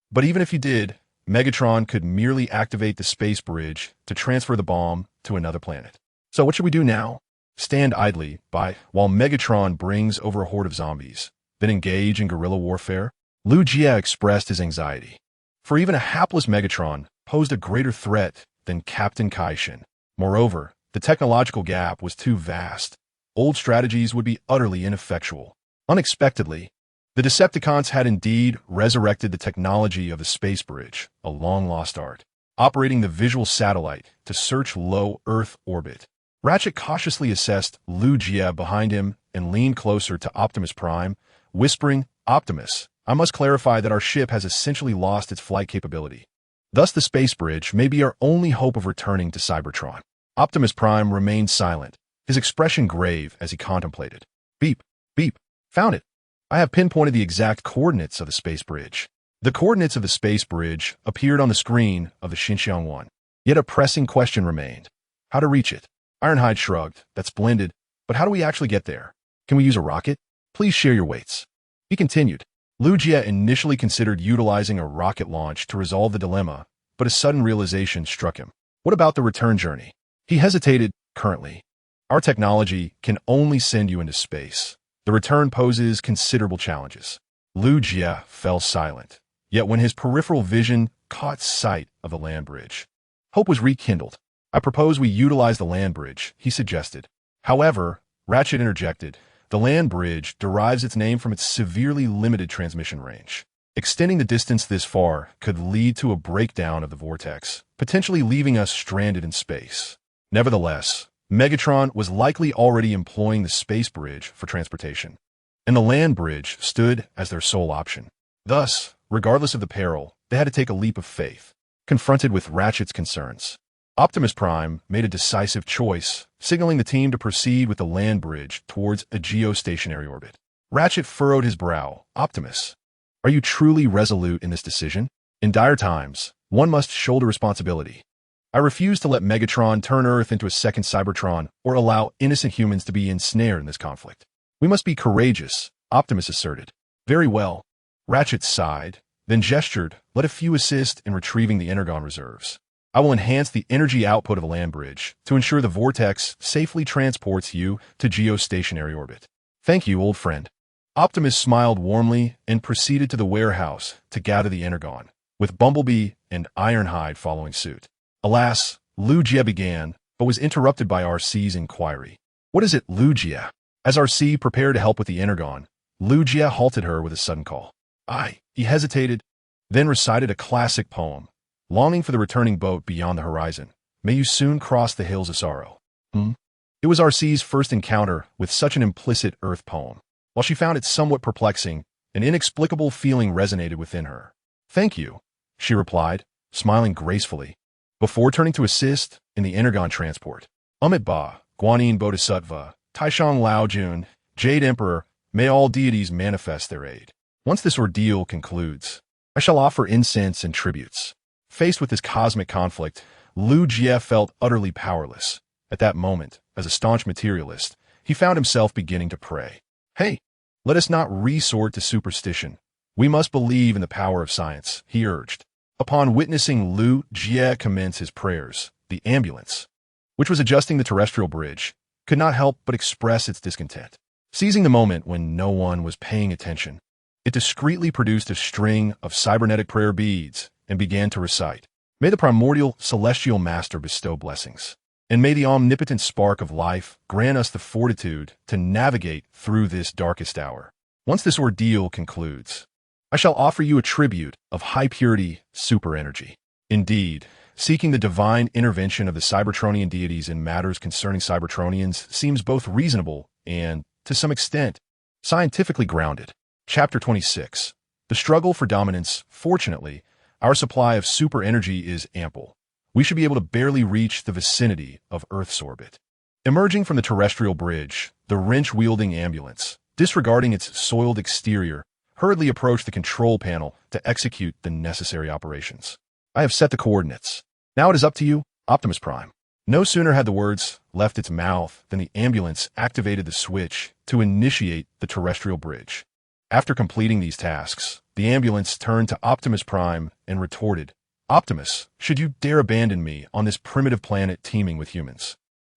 but even if you did, Megatron could merely activate the space bridge to transfer the bomb to another planet. So what should we do now? Stand idly by while Megatron brings over a horde of zombies, then engage in guerrilla warfare? Lu Jie expressed his anxiety. For even a hapless Megatron posed a greater threat than Captain Kai-Shin. Moreover, the technological gap was too vast. Old strategies would be utterly ineffectual. Unexpectedly, the Decepticons had indeed resurrected the technology of the space bridge, a long-lost art, operating the visual satellite to search low Earth orbit. Ratchet cautiously assessed Lu Jie behind him and leaned closer to Optimus Prime, whispering, Optimus, I must clarify that our ship has essentially lost its flight capability. Thus the space bridge may be our only hope of returning to Cybertron. Optimus Prime remained silent, his expression grave as he contemplated. Beep, beep, found it. I have pinpointed the exact coordinates of the space bridge. The coordinates of the space bridge appeared on the screen of the Xinjiang 1. Yet a pressing question remained. How to reach it? Ironhide shrugged. That's splendid, but how do we actually get there? Can we use a rocket? Please share your weights. He continued. Lu Jie initially considered utilizing a rocket launch to resolve the dilemma, but a sudden realization struck him. What about the return journey? He hesitated. Currently, our technology can only send you into space. The return poses considerable challenges. Lu Jie fell silent, yet when his peripheral vision caught sight of the land bridge, hope was rekindled. I propose we utilize the land bridge, he suggested. However, Ratchet interjected, the land bridge derives its name from its severely limited transmission range. Extending the distance this far could lead to a breakdown of the vortex, potentially leaving us stranded in space. Nevertheless, Megatron was likely already employing the space bridge for transportation, and the land bridge stood as their sole option. Thus, regardless of the peril, they had to take a leap of faith. Confronted with Ratchet's concerns, Optimus Prime made a decisive choice, signaling the team to proceed with the land bridge towards a geostationary orbit. Ratchet furrowed his brow. Optimus, are you truly resolute in this decision? In dire times, one must shoulder responsibility. I refuse to let Megatron turn Earth into a second Cybertron or allow innocent humans to be ensnared in this conflict. We must be courageous, Optimus asserted. Very well. Ratchet sighed, then gestured, let a few assist in retrieving the energon reserves. I will enhance the energy output of the land bridge to ensure the vortex safely transports you to geostationary orbit. Thank you, old friend. Optimus smiled warmly and proceeded to the warehouse to gather the energon, with Bumblebee and Ironhide following suit. Alas, Lu Jie began, but was interrupted by RC's inquiry. What is it, Lu Jie? As RC prepared to help with the energon, Lu Jie halted her with a sudden call. He hesitated, then recited a classic poem, longing for the returning boat beyond the horizon. May you soon cross the hills of sorrow. It was RC's first encounter with such an implicit Earth poem. While she found it somewhat perplexing, an inexplicable feeling resonated within her. Thank you, she replied, smiling gracefully, before turning to assist in the energon transport. Amit Ba, Guanyin Bodhisattva, Taishang Lao Jun, Jade Emperor, may all deities manifest their aid. Once this ordeal concludes, I shall offer incense and tributes. Faced with this cosmic conflict, Liu Jie felt utterly powerless. At that moment, as a staunch materialist, he found himself beginning to pray. Hey, let us not resort to superstition. We must believe in the power of science, he urged. Upon witnessing Liu Jie commence his prayers, the ambulance, which was adjusting the terrestrial bridge, could not help but express its discontent. Seizing the moment when no one was paying attention, it discreetly produced a string of cybernetic prayer beads and began to recite, "May the primordial celestial master bestow blessings, and may the omnipotent spark of life grant us the fortitude to navigate through this darkest hour. Once this ordeal concludes, I shall offer you a tribute of high-purity super energy." Indeed, seeking the divine intervention of the Cybertronian deities in matters concerning Cybertronians seems both reasonable and, to some extent, scientifically grounded. Chapter 26. The struggle for dominance. Fortunately, our supply of super energy is ample. We should be able to barely reach the vicinity of Earth's orbit. Emerging from the terrestrial bridge, the wrench-wielding ambulance, disregarding its soiled exterior, hurriedly approached the control panel to execute the necessary operations. I have set the coordinates. Now it is up to you, Optimus Prime. No sooner had the words left its mouth than the ambulance activated the switch to initiate the terrestrial bridge. After completing these tasks, the ambulance turned to Optimus Prime and retorted, "Optimus, should you dare abandon me on this primitive planet teeming with humans,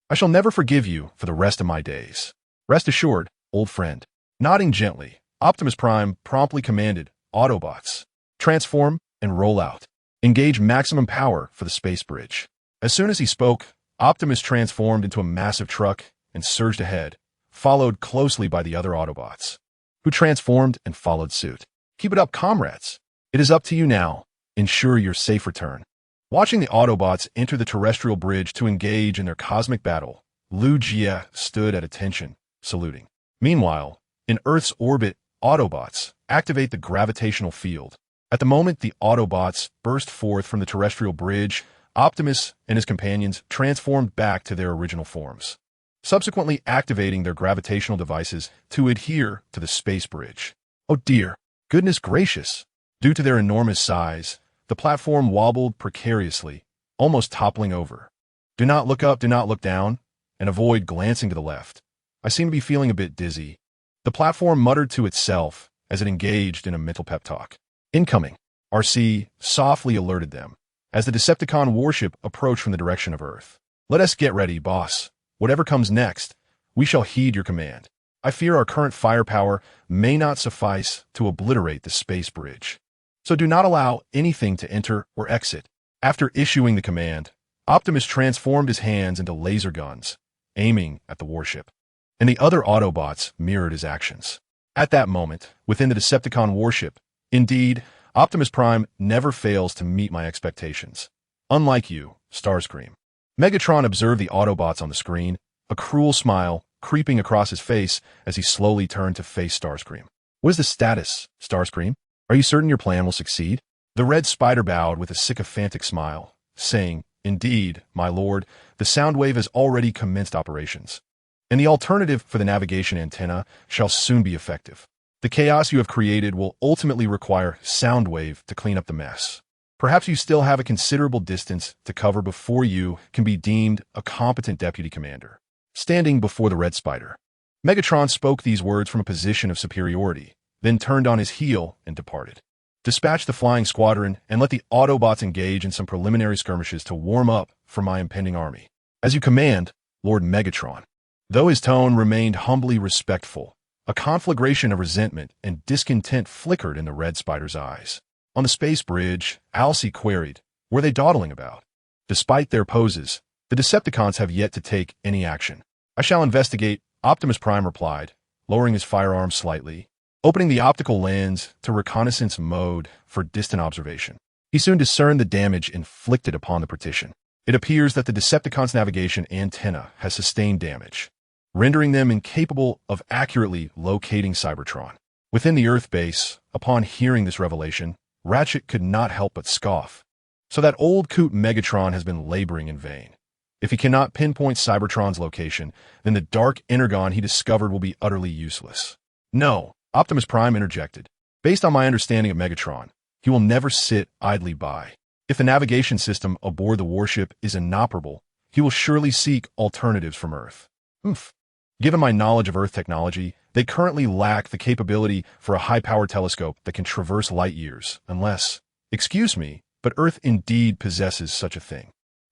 I shall never forgive you for the rest of my days. Rest assured, old friend." Nodding gently, Optimus Prime promptly commanded, "Autobots, transform and roll out. Engage maximum power for the space bridge." As soon as he spoke, Optimus transformed into a massive truck and surged ahead, followed closely by the other Autobots, who transformed and followed suit. "Keep it up, comrades. It is up to you now. Ensure your safe return." Watching the Autobots enter the terrestrial bridge to engage in their cosmic battle, Liu Jie stood at attention, saluting. Meanwhile, in Earth's orbit, Autobots activate the gravitational field. At the moment the Autobots burst forth from the terrestrial bridge, Optimus and his companions transformed back to their original forms, subsequently activating their gravitational devices to adhere to the space bridge. Oh dear, goodness gracious! Due to their enormous size, the platform wobbled precariously, almost toppling over. Do not look up, do not look down, and avoid glancing to the left. I seem to be feeling a bit dizzy. The platform muttered to itself as it engaged in a mental pep talk. Incoming, RC softly alerted them as the Decepticon warship approached from the direction of Earth. "Let us get ready, boss. Whatever comes next, we shall heed your command. I fear our current firepower may not suffice to obliterate the space bridge, so do not allow anything to enter or exit." After issuing the command, Optimus transformed his hands into laser guns, aiming at the warship, and the other Autobots mirrored his actions. At that moment, within the Decepticon warship, indeed, Optimus Prime never fails to meet my expectations. Unlike you, Starscream. Megatron observed the Autobots on the screen, a cruel smile creeping across his face as he slowly turned to face Starscream. "What is the status, Starscream? Are you certain your plan will succeed?" The Red Spider bowed with a sycophantic smile, saying, "Indeed, my lord, the Soundwave has already commenced operations, and the alternative for the navigation antenna shall soon be effective. The chaos you have created will ultimately require Soundwave to clean up the mess. Perhaps you still have a considerable distance to cover before you can be deemed a competent deputy commander." Standing before the Red Spider, Megatron spoke these words from a position of superiority, then turned on his heel and departed. "Dispatch the flying squadron and let the Autobots engage in some preliminary skirmishes to warm up for my impending army." "As you command, Lord Megatron." Though his tone remained humbly respectful, a conflagration of resentment and discontent flickered in the Red Spider's eyes. On the space bridge, Alcee queried, "Were they dawdling about?" "Despite their poses, the Decepticons have yet to take any action." "I shall investigate," Optimus Prime replied, lowering his firearm slightly, opening the optical lens to reconnaissance mode for distant observation. He soon discerned the damage inflicted upon the partition. It appears that the Decepticons' navigation antenna has sustained damage, rendering them incapable of accurately locating Cybertron. Within the Earth base, upon hearing this revelation, Ratchet could not help but scoff. So that old coot Megatron has been laboring in vain. If he cannot pinpoint Cybertron's location, then the dark energon he discovered will be utterly useless. "No," Optimus Prime interjected. Based on my understanding of Megatron, he will never sit idly by. If the navigation system aboard the warship is inoperable, he will surely seek alternatives from Earth. Given my knowledge of Earth technology, they currently lack the capability for a high-powered telescope that can traverse light years, unless, excuse me, but Earth indeed possesses such a thing.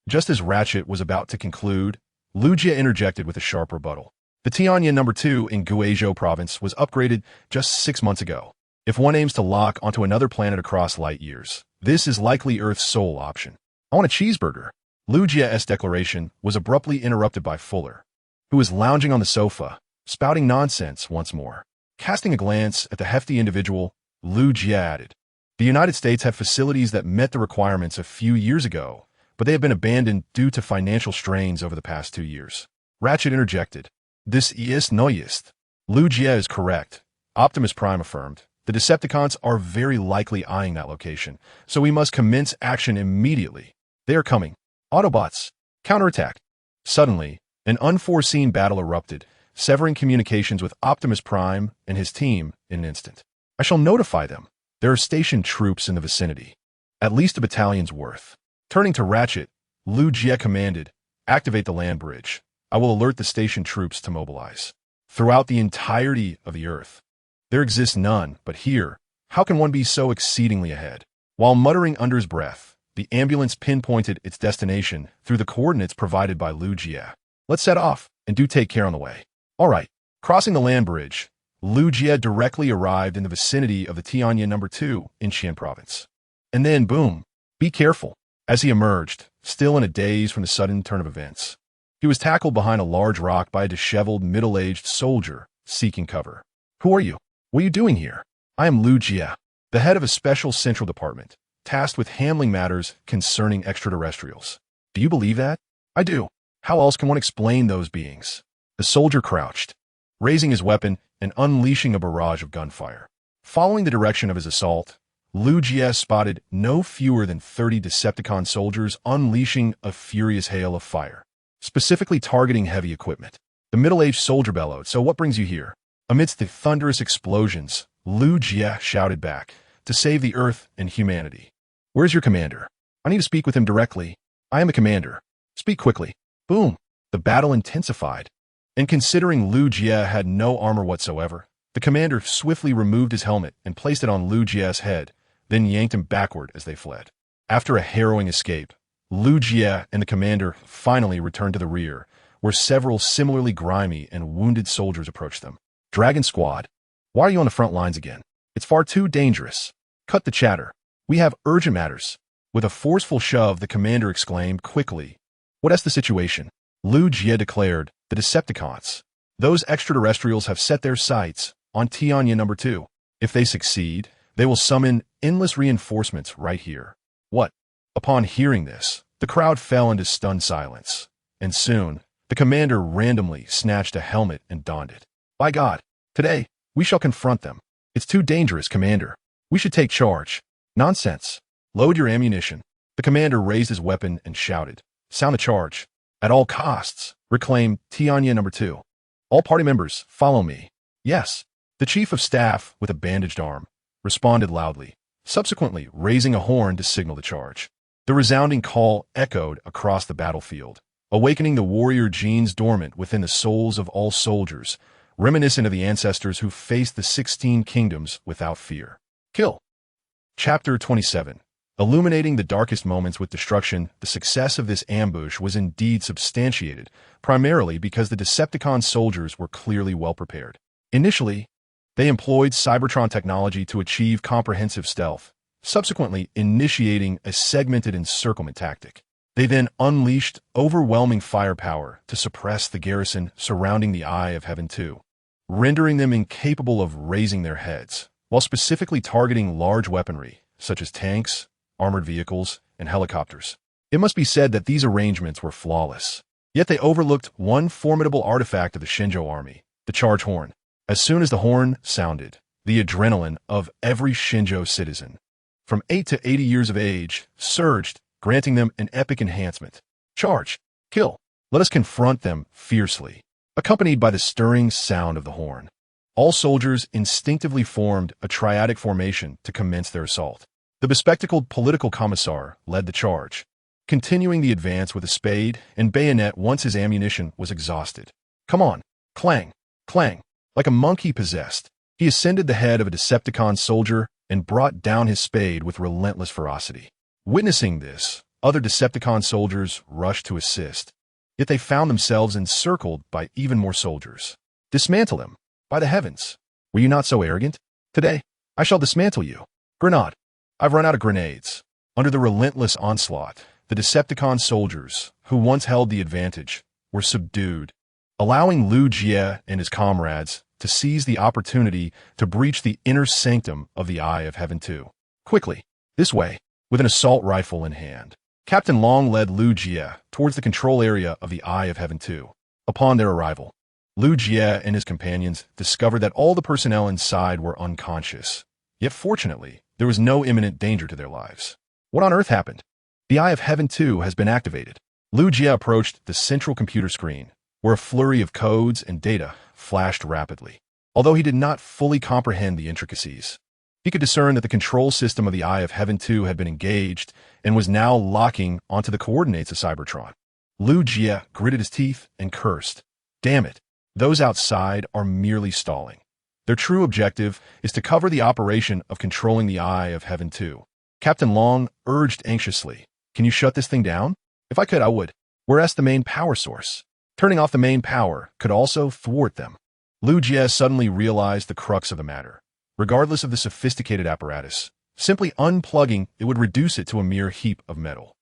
Just as Ratchet was about to conclude, Lugia interjected with a sharp rebuttal. The Tianya No. 2 in Guizhou province was upgraded just 6 months ago. If one aims to lock onto another planet across light years, this is likely Earth's sole option. I want a cheeseburger. Lugia's declaration was abruptly interrupted by Fuller, who was lounging on the sofa, spouting nonsense once more. Casting a glance at the hefty individual, Lugia added, "The United States have facilities that met the requirements a few years ago, but they have been abandoned due to financial strains over the past 2 years." Ratchet interjected, "This is noist." Lugia is correct, Optimus Prime affirmed. The Decepticons are very likely eyeing that location, so we must commence action immediately. They are coming. Autobots, counterattack. Suddenly, an unforeseen battle erupted, severing communications with Optimus Prime and his team in an instant. I shall notify them. There are stationed troops in the vicinity. At least a battalion's worth. Turning to Ratchet, Lugia commanded, "Activate the land bridge. I will alert the stationed troops to mobilize." Throughout the entirety of the Earth, there exists none, but here, how can one be so exceedingly ahead? While muttering under his breath, the ambulance pinpointed its destination through the coordinates provided by Lugia. "Let's set off, and do take care on the way." All right. Crossing the land bridge, Lugia directly arrived in the vicinity of the Tianya No. 2 in Xian province. And then, boom, be careful. As he emerged, still in a daze from the sudden turn of events, he was tackled behind a large rock by a disheveled, middle-aged soldier seeking cover. "Who are you? What are you doing here?" "I am Lugia, the head of a special central department, tasked with handling matters concerning extraterrestrials." "Do you believe that?" "I do. How else can one explain those beings?" The soldier crouched, raising his weapon and unleashing a barrage of gunfire. Following the direction of his assault, Lugia spotted no fewer than 30 Decepticon soldiers unleashing a furious hail of fire, specifically targeting heavy equipment. The middle-aged soldier bellowed, "So what brings you here?" Amidst the thunderous explosions, Lugia shouted back, "To save the Earth and humanity." "Where's your commander?" "I need to speak with him directly." "I am the commander. Speak quickly." Boom! The battle intensified. And considering Lugia had no armor whatsoever, the commander swiftly removed his helmet and placed it on Lugia's head, then yanked him backward as they fled. After a harrowing escape, Lugia and the commander finally returned to the rear, where several similarly grimy and wounded soldiers approached them. "Dragon Squad, why are you on the front lines again? It's far too dangerous. Cut the chatter. We have urgent matters." With a forceful shove, the commander exclaimed quickly, "What's the situation?" Lugia declared, "The Decepticons. Those extraterrestrials have set their sights on Tianya No. 2. If they succeed, they will summon endless reinforcements right here." "What?" Upon hearing this, the crowd fell into stunned silence, and soon, the commander randomly snatched a helmet and donned it. "By God, today, we shall confront them. It's too dangerous, Commander. We should take charge." "Nonsense. Load your ammunition." The commander raised his weapon and shouted, "Sound the charge. At all costs, reclaim Tianya No. 2. All party members, follow me." "Yes." The chief of staff, with a bandaged arm, responded loudly, subsequently raising a horn to signal the charge. The resounding call echoed across the battlefield, awakening the warrior genes dormant within the souls of all soldiers, reminiscent of the ancestors who faced the 16 kingdoms without fear. Kill. Chapter 27. Illuminating the darkest moments with destruction, the success of this ambush was indeed substantiated, primarily because the Decepticon soldiers were clearly well prepared. Initially, they employed Cybertron technology to achieve comprehensive stealth, subsequently initiating a segmented encirclement tactic. They then unleashed overwhelming firepower to suppress the garrison surrounding the Eye of Heaven 2, rendering them incapable of raising their heads, while specifically targeting large weaponry, such as tanks, armored vehicles, and helicopters. It must be said that these arrangements were flawless. Yet they overlooked one formidable artifact of the Shinjo army, the charge horn. As soon as the horn sounded, the adrenaline of every Shinjo citizen, from 8 to 80 years of age, surged, granting them an epic enhancement. Charge! Kill! Let us confront them fiercely. Accompanied by the stirring sound of the horn, All soldiers instinctively formed a triadic formation to commence their assault. The bespectacled political commissar led the charge, continuing the advance with a spade and bayonet once his ammunition was exhausted. Come on! Clang! Clang! Like a monkey possessed, he ascended the head of a Decepticon soldier and brought down his spade with relentless ferocity. Witnessing this, other Decepticon soldiers rushed to assist, yet they found themselves encircled by even more soldiers. Dismantle him! By the heavens! Were you not so arrogant? Today, I shall dismantle you. Grenade! I've run out of grenades. Under the relentless onslaught, the Decepticon soldiers, who once held the advantage, were subdued, allowing Liu Jie and his comrades to seize the opportunity to breach the inner sanctum of the Eye of Heaven 2. Quickly, this way, with an assault rifle in hand, Captain Long led Liu Jie towards the control area of the Eye of Heaven 2. Upon their arrival, Liu Jie and his companions discovered that all the personnel inside were unconscious. Yet fortunately, there was no imminent danger to their lives. What on earth happened? The Eye of Heaven 2 has been activated. Liu Jie approached the central computer screen, where a flurry of codes and data flashed rapidly. Although he did not fully comprehend the intricacies, he could discern that the control system of the Eye of Heaven 2 had been engaged and was now locking onto the coordinates of Cybertron. Liu Jie gritted his teeth and cursed. Damn it, those outside are merely stalling. Their true objective is to cover the operation of controlling the Eye of Heaven 2. Captain Long urged anxiously, "Can you shut this thing down? If I could, I would. Where's the main power source? Turning off the main power could also thwart them." Liu Jie suddenly realized the crux of the matter. Regardless of the sophisticated apparatus, simply unplugging it would reduce it to a mere heap of metal.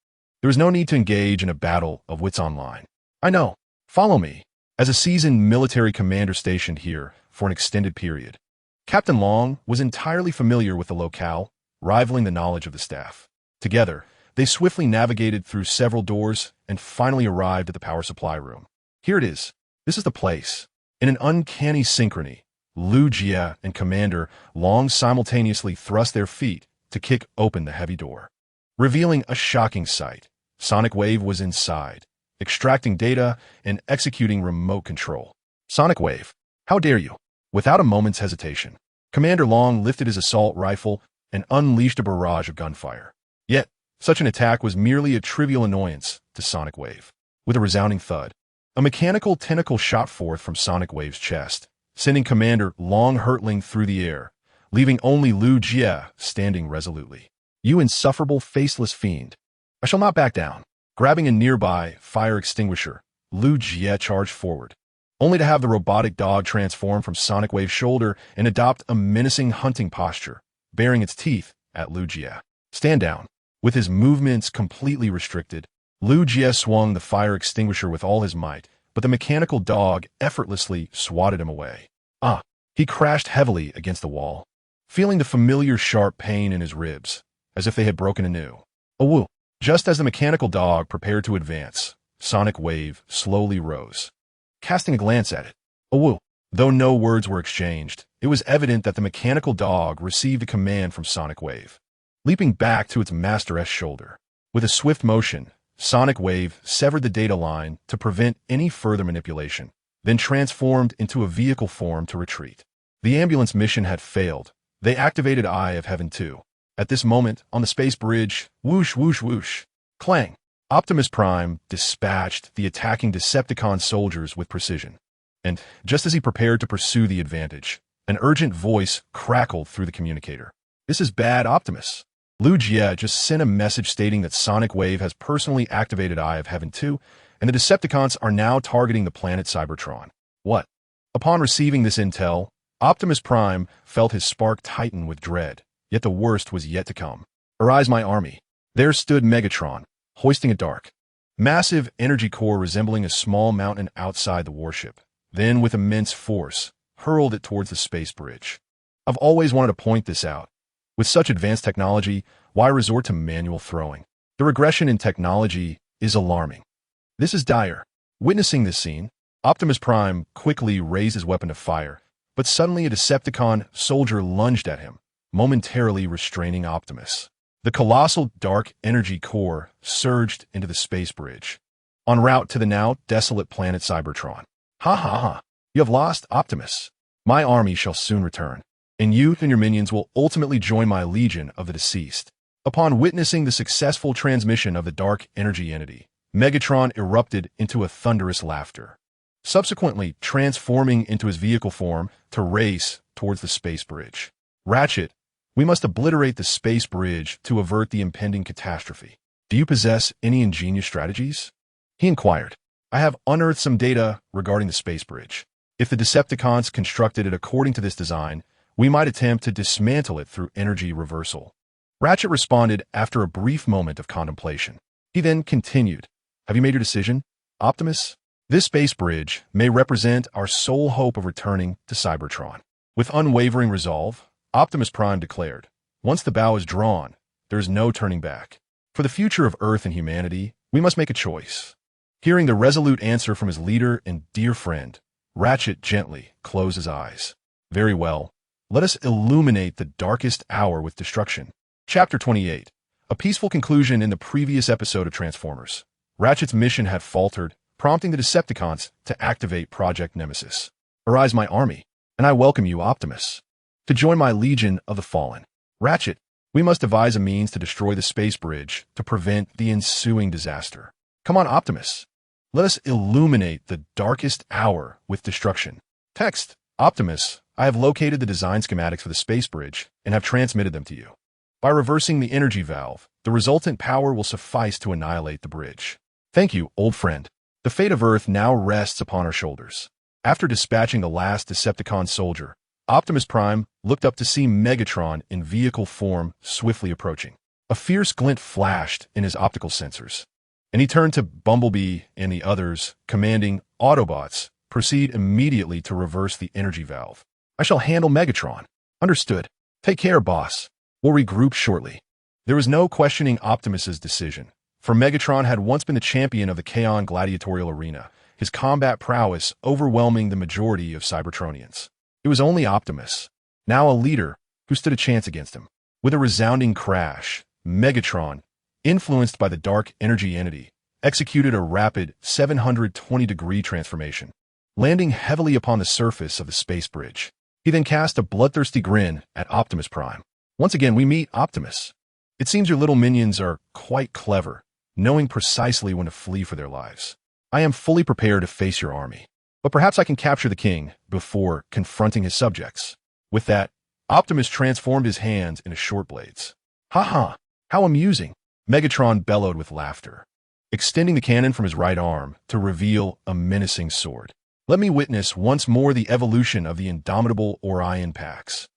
There was no need to engage in a battle of wits online. I know. Follow me. As a seasoned military commander stationed here for an extended period, Captain Long was entirely familiar with the locale, rivaling the knowledge of the staff. Together, they swiftly navigated through several doors and finally arrived at the power supply room. Here it is. This is the place. In an uncanny synchrony, Liu Jie and Commander Long simultaneously thrust their feet to kick open the heavy door, revealing a shocking sight. Sonic Wave was inside, extracting data and executing remote control. Sonic Wave, how dare you? Without a moment's hesitation, Commander Long lifted his assault rifle and unleashed a barrage of gunfire. Yet, such an attack was merely a trivial annoyance to Sonic Wave. With a resounding thud, a mechanical tentacle shot forth from Sonic Wave's chest, sending Commander Long hurtling through the air, leaving only Liu Jie standing resolutely. You insufferable, faceless fiend. I shall not back down. Grabbing a nearby fire extinguisher, Liu Jie charged forward, only to have the robotic dog transform from Sonic Wave's shoulder and adopt a menacing hunting posture, baring its teeth at Liu Jie. Stand down. With his movements completely restricted, Liu Jie swung the fire extinguisher with all his might, but the mechanical dog effortlessly swatted him away. He crashed heavily against the wall, feeling the familiar sharp pain in his ribs, as if they had broken anew. Awoo! Just as the mechanical dog prepared to advance, Sonic Wave slowly rose. Casting a glance at it, awoo! Though no words were exchanged, it was evident that the mechanical dog received a command from Sonic Wave. Leaping back to its master's shoulder, with a swift motion, Sonic Wave severed the data line to prevent any further manipulation, then transformed into a vehicle form to retreat. The ambulance mission had failed. They activated Eye of Heaven 2. At this moment, on the space bridge, whoosh, whoosh, whoosh, clang, Optimus Prime dispatched the attacking Decepticon soldiers with precision. And, just as he prepared to pursue the advantage, an urgent voice crackled through the communicator. This is bad, Optimus. Liu Jie just sent a message stating that Sonic Wave has personally activated Eye of Heaven 2, and the Decepticons are now targeting the planet Cybertron. What? Upon receiving this intel, Optimus Prime felt his spark tighten with dread, yet the worst was yet to come. Arise, my army. There stood Megatron, hoisting a dark, massive energy core resembling a small mountain outside the warship, then with immense force, hurled it towards the space bridge. I've always wanted to point this out. With such advanced technology, why resort to manual throwing? The regression in technology is alarming. This is dire. Witnessing this scene, Optimus Prime quickly raised his weapon to fire, but suddenly a Decepticon soldier lunged at him, momentarily restraining Optimus. The colossal dark energy core surged into the space bridge, en route to the now desolate planet Cybertron. Ha ha ha! You have lost, Optimus. My army shall soon return, and you and your minions will ultimately join my legion of the deceased. Upon witnessing the successful transmission of the dark energy entity, Megatron erupted into a thunderous laughter, subsequently transforming into his vehicle form to race towards the space bridge. Ratchet, we must obliterate the space bridge to avert the impending catastrophe. Do you possess any ingenious strategies? He inquired. I have unearthed some data regarding the space bridge. If the Decepticons constructed it according to this design, we might attempt to dismantle it through energy reversal. Ratchet responded after a brief moment of contemplation. He then continued. Have you made your decision, Optimus? This space bridge may represent our sole hope of returning to Cybertron. With unwavering resolve, Optimus Prime declared, once the bow is drawn, there is no turning back. For the future of Earth and humanity, we must make a choice. Hearing the resolute answer from his leader and dear friend, Ratchet gently closed his eyes. Very well. Let us illuminate the darkest hour with destruction. Chapter 28. A peaceful conclusion in the previous episode of Transformers. Ratchet's mission had faltered, prompting the Decepticons to activate Project Nemesis. Arise, my army, and I welcome you, Optimus, to join my Legion of the Fallen. Ratchet, we must devise a means to destroy the space bridge to prevent the ensuing disaster. Come on, Optimus. Let us illuminate the darkest hour with destruction. Text. Optimus, I have located the design schematics for the space bridge and have transmitted them to you. By reversing the energy valve, the resultant power will suffice to annihilate the bridge. Thank you, old friend. The fate of Earth now rests upon our shoulders. After dispatching the last Decepticon soldier, Optimus Prime looked up to see Megatron in vehicle form swiftly approaching. A fierce glint flashed in his optical sensors, and he turned to Bumblebee and the others, commanding Autobots, proceed immediately to reverse the energy valve. I shall handle Megatron. Understood. Take care, boss. We'll regroup shortly. There was no questioning Optimus's decision, for Megatron had once been the champion of the Kaon gladiatorial arena, his combat prowess overwhelming the majority of Cybertronians. It was only Optimus, now a leader, who stood a chance against him. With a resounding crash, Megatron, influenced by the dark energy entity, executed a rapid 720-degree transformation, landing heavily upon the surface of the space bridge. He then cast a bloodthirsty grin at Optimus Prime. Once again, we meet Optimus. It seems your little minions are quite clever, knowing precisely when to flee for their lives. I am fully prepared to face your army, but perhaps I can capture the king before confronting his subjects. With that, Optimus transformed his hands into short blades. Ha ha! How amusing! Megatron bellowed with laughter, extending the cannon from his right arm to reveal a menacing sword. Let me witness once more the evolution of the indomitable Orion Pax,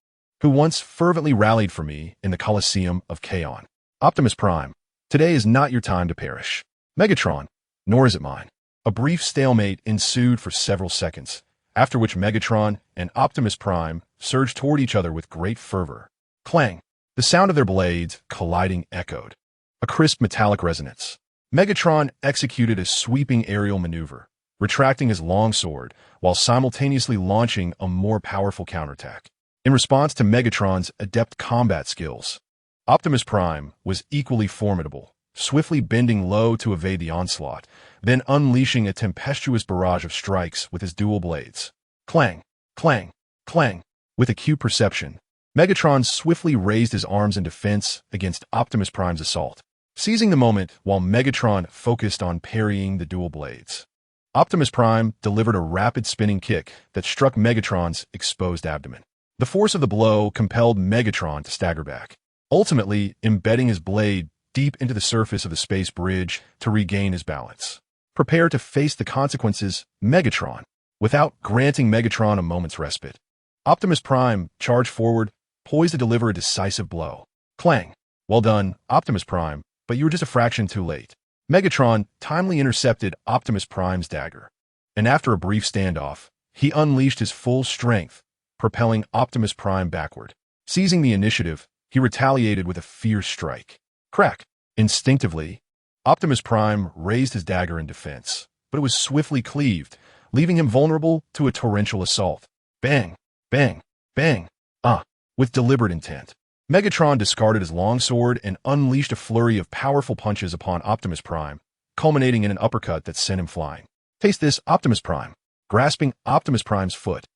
who once fervently rallied for me in the Colosseum of Kaon. Optimus Prime, today is not your time to perish. Megatron, nor is it mine. A brief stalemate ensued for several seconds, after which Megatron and Optimus Prime surged toward each other with great fervor. Clang! The sound of their blades colliding echoed, a crisp metallic resonance. Megatron executed a sweeping aerial maneuver, retracting his longsword while simultaneously launching a more powerful counterattack. In response to Megatron's adept combat skills, Optimus Prime was equally formidable, swiftly bending low to evade the onslaught, then unleashing a tempestuous barrage of strikes with his dual blades. Clang, clang, clang. With acute perception, Megatron swiftly raised his arms in defense against Optimus Prime's assault, seizing the moment while Megatron focused on parrying the dual blades. Optimus Prime delivered a rapid spinning kick that struck Megatron's exposed abdomen. The force of the blow compelled Megatron to stagger back, ultimately embedding his blade deep into the surface of the space bridge to regain his balance. Prepare to face the consequences, Megatron. Without granting Megatron a moment's respite, Optimus Prime charged forward, poised to deliver a decisive blow. Clang! Well done, Optimus Prime, but you were just a fraction too late. Megatron timely intercepted Optimus Prime's dagger, and after a brief standoff, he unleashed his full strength, propelling Optimus Prime backward. Seizing the initiative, he retaliated with a fierce strike. Crack! Instinctively, Optimus Prime raised his dagger in defense, but it was swiftly cleaved, leaving him vulnerable to a torrential assault. Bang! Bang! Bang! With deliberate intent, Megatron discarded his longsword and unleashed a flurry of powerful punches upon Optimus Prime, culminating in an uppercut that sent him flying. Taste this, Optimus Prime. Grasping Optimus Prime's foot,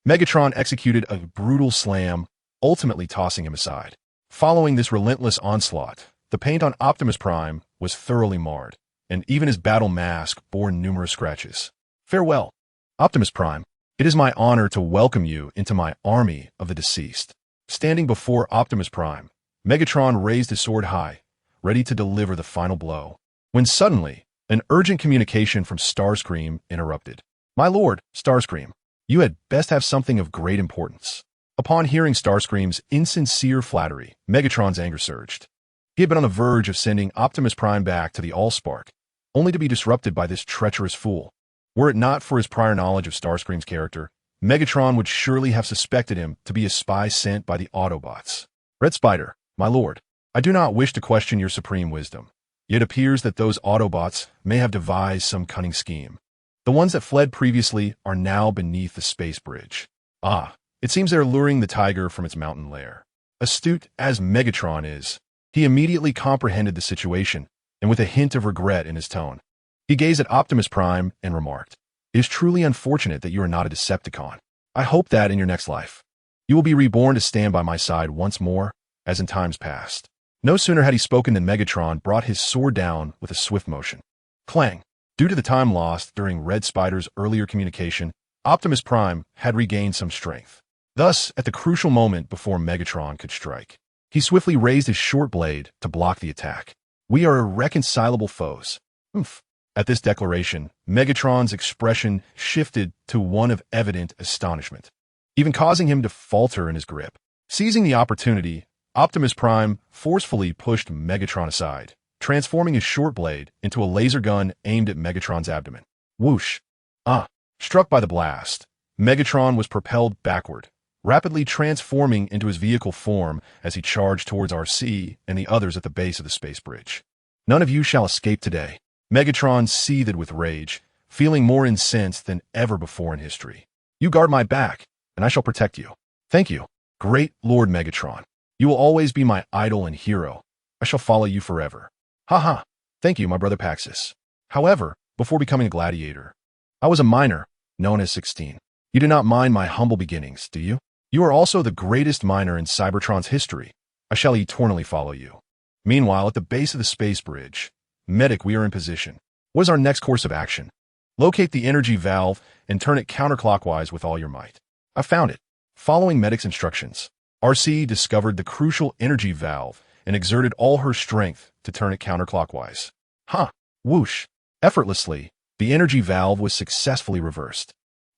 Megatron executed a brutal slam, ultimately tossing him aside. Following this relentless onslaught, the paint on Optimus Prime was thoroughly marred, and even his battle mask bore numerous scratches. Farewell, Optimus Prime. It is my honor to welcome you into my army of the deceased. Standing before Optimus Prime, Megatron raised his sword high, ready to deliver the final blow, when suddenly, an urgent communication from Starscream interrupted. My lord, Starscream, you had best have something of great importance. Upon hearing Starscream's insincere flattery, Megatron's anger surged. He had been on the verge of sending Optimus Prime back to the Allspark, only to be disrupted by this treacherous fool. Were it not for his prior knowledge of Starscream's character, Megatron would surely have suspected him to be a spy sent by the Autobots. Red Spider, my lord, I do not wish to question your supreme wisdom. It appears that those Autobots may have devised some cunning scheme. The ones that fled previously are now beneath the space bridge. Ah, it seems they're luring the tiger from its mountain lair. Astute as Megatron is, he immediately comprehended the situation, and with a hint of regret in his tone, he gazed at Optimus Prime and remarked, "It is truly unfortunate that you are not a Decepticon. I hope that in your next life, you will be reborn to stand by my side once more, as in times past." No sooner had he spoken than Megatron brought his sword down with a swift motion. Clang! Due to the time lost during Red Spider's earlier communication, Optimus Prime had regained some strength. Thus, at the crucial moment before Megatron could strike, he swiftly raised his short blade to block the attack. We are irreconcilable foes. Oomph. At this declaration, Megatron's expression shifted to one of evident astonishment, even causing him to falter in his grip. Seizing the opportunity, Optimus Prime forcefully pushed Megatron aside, transforming his short blade into a laser gun aimed at Megatron's abdomen. Whoosh! Struck by the blast, Megatron was propelled backward, rapidly transforming into his vehicle form as he charged towards RC and the others at the base of the space bridge. None of you shall escape today. Megatron seethed with rage, feeling more incensed than ever before in history. You guard my back, and I shall protect you. Thank you, great Lord Megatron. You will always be my idol and hero. I shall follow you forever. Haha. Thank you, my brother Paxis. However, before becoming a gladiator, I was a miner, known as 16. You do not mind my humble beginnings, do you? You are also the greatest miner in Cybertron's history. I shall eternally follow you. Meanwhile, at the base of the space bridge, Medic, we are in position. What is our next course of action? Locate the energy valve and turn it counterclockwise with all your might. I found it. Following Medic's instructions, RC discovered the crucial energy valve and exerted all her strength to turn it counterclockwise. Whoosh! Effortlessly, the energy valve was successfully reversed,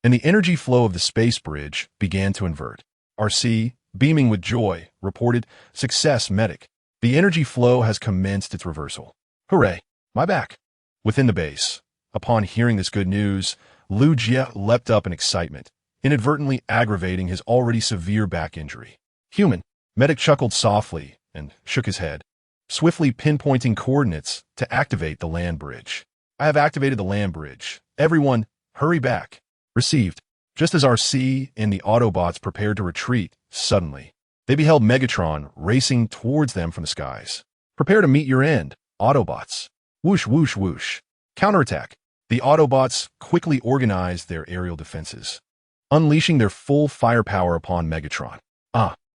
and the energy flow of the space bridge began to invert. RC, beaming with joy, reported, "Success, Medic. The energy flow has commenced its reversal." Hooray! My back! Within the base, upon hearing this good news, Liu Jie leapt up in excitement, inadvertently aggravating his already severe back injury. Human, Medic chuckled softly and shook his head, swiftly pinpointing coordinates to activate the land bridge. I have activated the land bridge. Everyone, hurry back. Received. Just as RC and the Autobots prepared to retreat, suddenly, they beheld Megatron racing towards them from the skies. Prepare to meet your end, Autobots. Whoosh, whoosh, whoosh. Counterattack. The Autobots quickly organized their aerial defenses, unleashing their full firepower upon Megatron.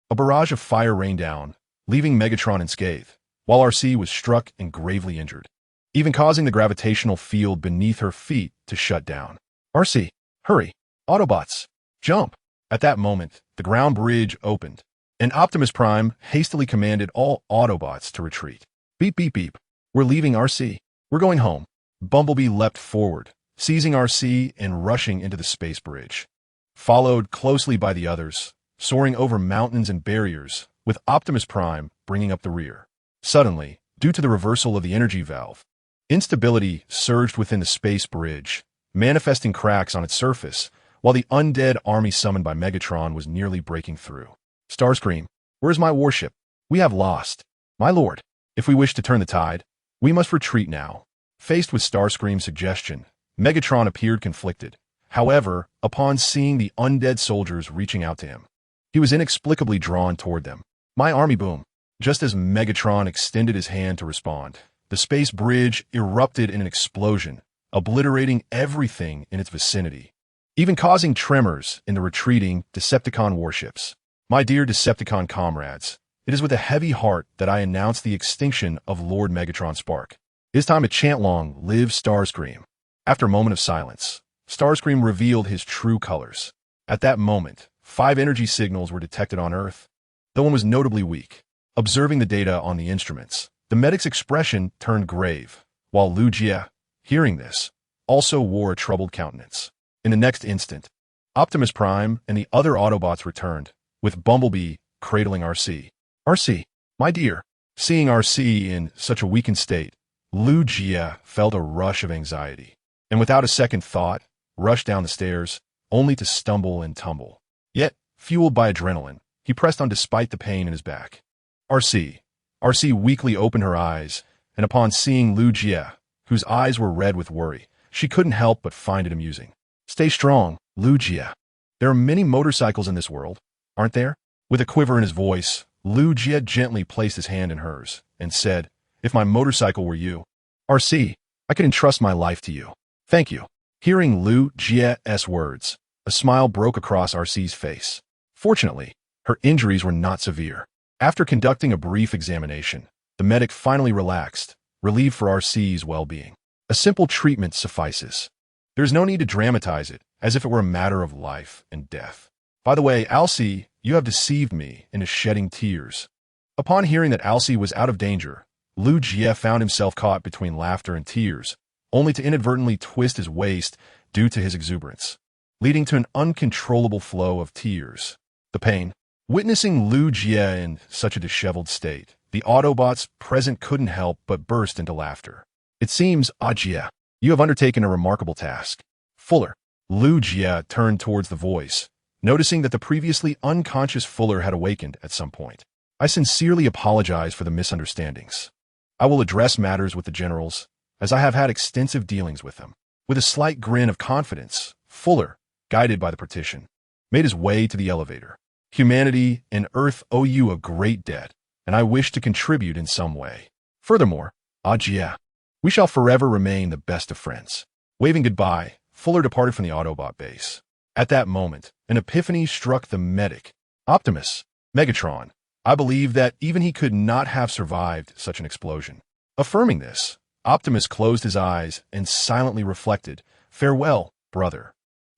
A barrage of fire rained down, leaving Megatron unscathed, while RC was struck and gravely injured, even causing the gravitational field beneath her feet to shut down. RC, hurry. Autobots, jump. At that moment, the ground bridge opened, and Optimus Prime hastily commanded all Autobots to retreat. Beep, beep, beep. We're leaving RC. We're going home. Bumblebee leapt forward, seizing RC and rushing into the space bridge, followed closely by the others, soaring over mountains and barriers, with Optimus Prime bringing up the rear. Suddenly, due to the reversal of the energy valve, instability surged within the space bridge, manifesting cracks on its surface, while the undead army summoned by Megatron was nearly breaking through. Starscream, where is my warship? We have lost. My lord, if we wish to turn the tide, we must retreat now. Faced with Starscream's suggestion, Megatron appeared conflicted. However, upon seeing the undead soldiers reaching out to him, he was inexplicably drawn toward them. My army boom. Just as Megatron extended his hand to respond, the space bridge erupted in an explosion, obliterating everything in its vicinity. even causing tremors in the retreating Decepticon warships. My dear Decepticon comrades, it is with a heavy heart that I announce the extinction of Lord Megatron Spark. It is time to chant long live Starscream. After a moment of silence, Starscream revealed his true colors. At that moment, 5 energy signals were detected on Earth, though one was notably weak. Observing the data on the instruments, the medic's expression turned grave, while Lu Jie, hearing this, also wore a troubled countenance. In the next instant, Optimus Prime and the other Autobots returned, with Bumblebee cradling RC. RC, my dear. Seeing RC in such a weakened state, Lu Jie felt a rush of anxiety, and without a second thought, rushed down the stairs, only to stumble and tumble. Yet, fueled by adrenaline, he pressed on despite the pain in his back. RC weakly opened her eyes, and upon seeing Lu Jie, whose eyes were red with worry, she couldn't help but find it amusing. Stay strong, Lu Jie. There are many motorcycles in this world, aren't there? With a quiver in his voice, Lu Jie gently placed his hand in hers and said, if my motorcycle were you, RC, I could entrust my life to you. Thank you. Hearing Lu Jie's words, a smile broke across RC's face. Fortunately, her injuries were not severe. After conducting a brief examination, the medic finally relaxed, relieved for RC's well-being. A simple treatment suffices. There's no need to dramatize it, as if it were a matter of life and death. By the way, Alcee, you have deceived me into shedding tears. Upon hearing that Alcee was out of danger, Lu Jie found himself caught between laughter and tears, only to inadvertently twist his waist due to his exuberance, leading to an uncontrollable flow of tears. The pain. Witnessing Lu Jie in such a disheveled state, the Autobots present couldn't help but burst into laughter. It seems, Jie, you have undertaken a remarkable task. Fuller. Lu Jie turned towards the voice, noticing that the previously unconscious Fuller had awakened at some point. I sincerely apologize for the misunderstandings. I will address matters with the generals, as I have had extensive dealings with them. With a slight grin of confidence, Fuller, guided by the partition, made his way to the elevator. Humanity and Earth owe you a great debt, and I wish to contribute in some way. Furthermore, Jie, we shall forever remain the best of friends. Waving goodbye, Fuller departed from the Autobot base. At that moment, an epiphany struck the medic. Optimus, Megatron, I believe that even he could not have survived such an explosion. Affirming this, Optimus closed his eyes and silently reflected, farewell, brother.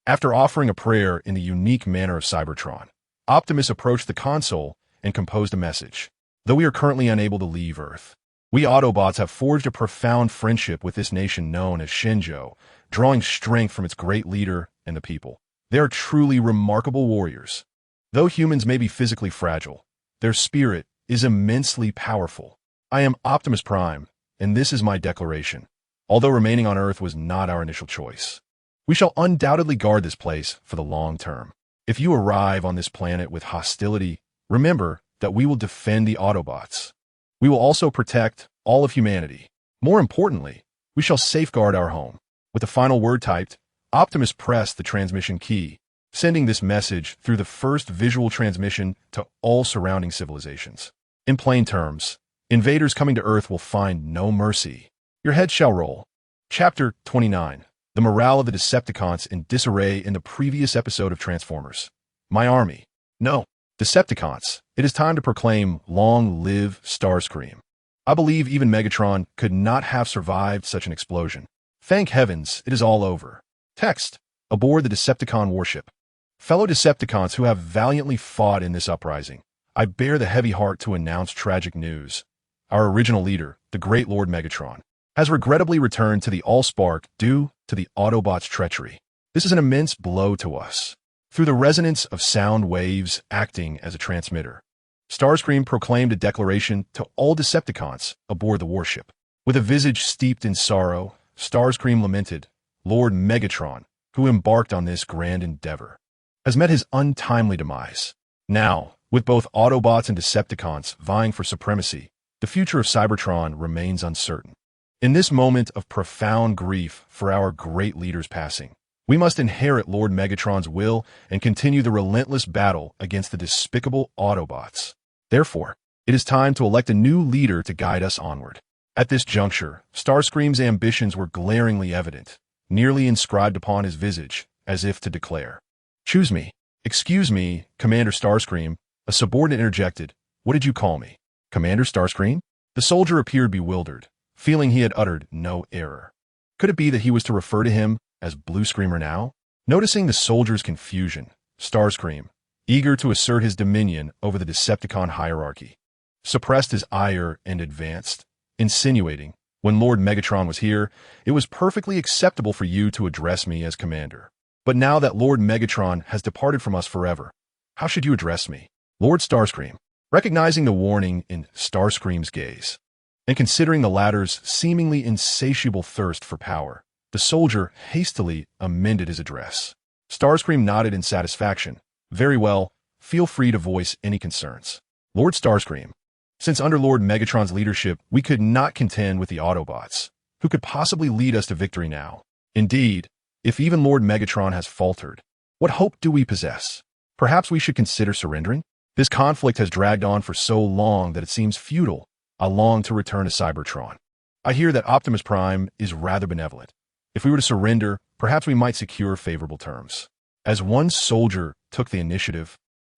After offering a prayer in the unique manner of Cybertron, Optimus approached the console and composed a message. Though we are currently unable to leave Earth, we Autobots have forged a profound friendship with this nation known as Shinjo, drawing strength from its great leader and the people. They are truly remarkable warriors. Though humans may be physically fragile, their spirit is immensely powerful. I am Optimus Prime, and this is my declaration. Although remaining on Earth was not our initial choice, we shall undoubtedly guard this place for the long term. If you arrive on this planet with hostility, remember that we will defend the Autobots. We will also protect all of humanity. More importantly, we shall safeguard our home. With the final word typed, Optimus pressed the transmission key, sending this message through the first visual transmission to all surrounding civilizations. In plain terms, invaders coming to Earth will find no mercy. Your head shall roll. Chapter 29. The morale of the Decepticons in disarray in the previous episode of Transformers. My army. No, Decepticons, it is time to proclaim long live Starscream. I believe even Megatron could not have survived such an explosion. Thank heavens, it is all over. Text. Aboard the Decepticon warship. Fellow Decepticons who have valiantly fought in this uprising, I bear the heavy heart to announce tragic news. Our original leader, the great Lord Megatron, has regrettably returned to the Allspark due to the Autobots' treachery. This is an immense blow to us. Through the resonance of sound waves acting as a transmitter, Starscream proclaimed a declaration to all Decepticons aboard the warship. With a visage steeped in sorrow, Starscream lamented, Lord Megatron, who embarked on this grand endeavor, has met his untimely demise. Now, with both Autobots and Decepticons vying for supremacy, the future of Cybertron remains uncertain. In this moment of profound grief for our great leader's passing, we must inherit Lord Megatron's will and continue the relentless battle against the despicable Autobots. Therefore, it is time to elect a new leader to guide us onward. At this juncture, Starscream's ambitions were glaringly evident, nearly inscribed upon his visage, as if to declare, "Choose me." "Excuse me, Commander Starscream," a subordinate interjected. "What did you call me?" "Commander Starscream?" The soldier appeared bewildered, feeling he had uttered no error. Could it be that he was to refer to him as Blue Screamer now? Noticing the soldier's confusion, Starscream, eager to assert his dominion over the Decepticon hierarchy, suppressed his ire and advanced, insinuating, "When Lord Megatron was here, it was perfectly acceptable for you to address me as Commander. But now that Lord Megatron has departed from us forever, how should you address me?" Lord Starscream, recognizing the warning in Starscream's gaze, and considering the latter's seemingly insatiable thirst for power, the soldier hastily amended his address. Starscream nodded in satisfaction. "Very well, feel free to voice any concerns." "Lord Starscream, since under Lord Megatron's leadership we could not contend with the Autobots, who could possibly lead us to victory now? Indeed, if even Lord Megatron has faltered, what hope do we possess? Perhaps we should consider surrendering? This conflict has dragged on for so long that it seems futile. I long to return to Cybertron. I hear that Optimus Prime is rather benevolent. If we were to surrender, perhaps we might secure favorable terms." As one soldier took the initiative,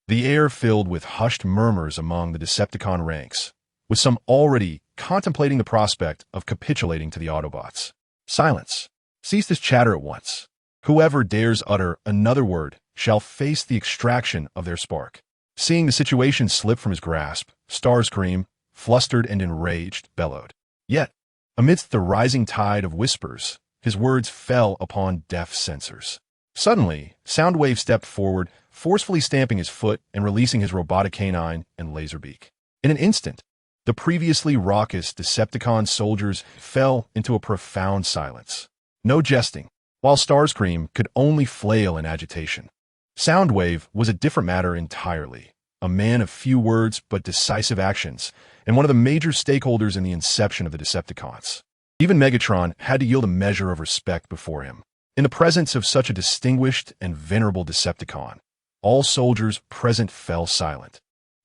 the air filled with hushed murmurs among the Decepticon ranks, with some already contemplating the prospect of capitulating to the Autobots. "Silence. Cease this chatter at once. Whoever dares utter another word shall face the extraction of their spark." Seeing the situation slip from his grasp, Starscream, flustered and enraged, bellowed. Yet, amidst the rising tide of whispers, his words fell upon deaf censors. Suddenly, Soundwave stepped forward, forcefully stamping his foot and releasing his robotic canine and laser beak. In an instant, the previously raucous Decepticon soldiers fell into a profound silence. No jesting, while Starscream could only flail in agitation. Soundwave was a different matter entirely, a man of few words but decisive actions, and one of the major stakeholders in the inception of the Decepticons. Even Megatron had to yield a measure of respect before him. In the presence of such a distinguished and venerable Decepticon, all soldiers present fell silent,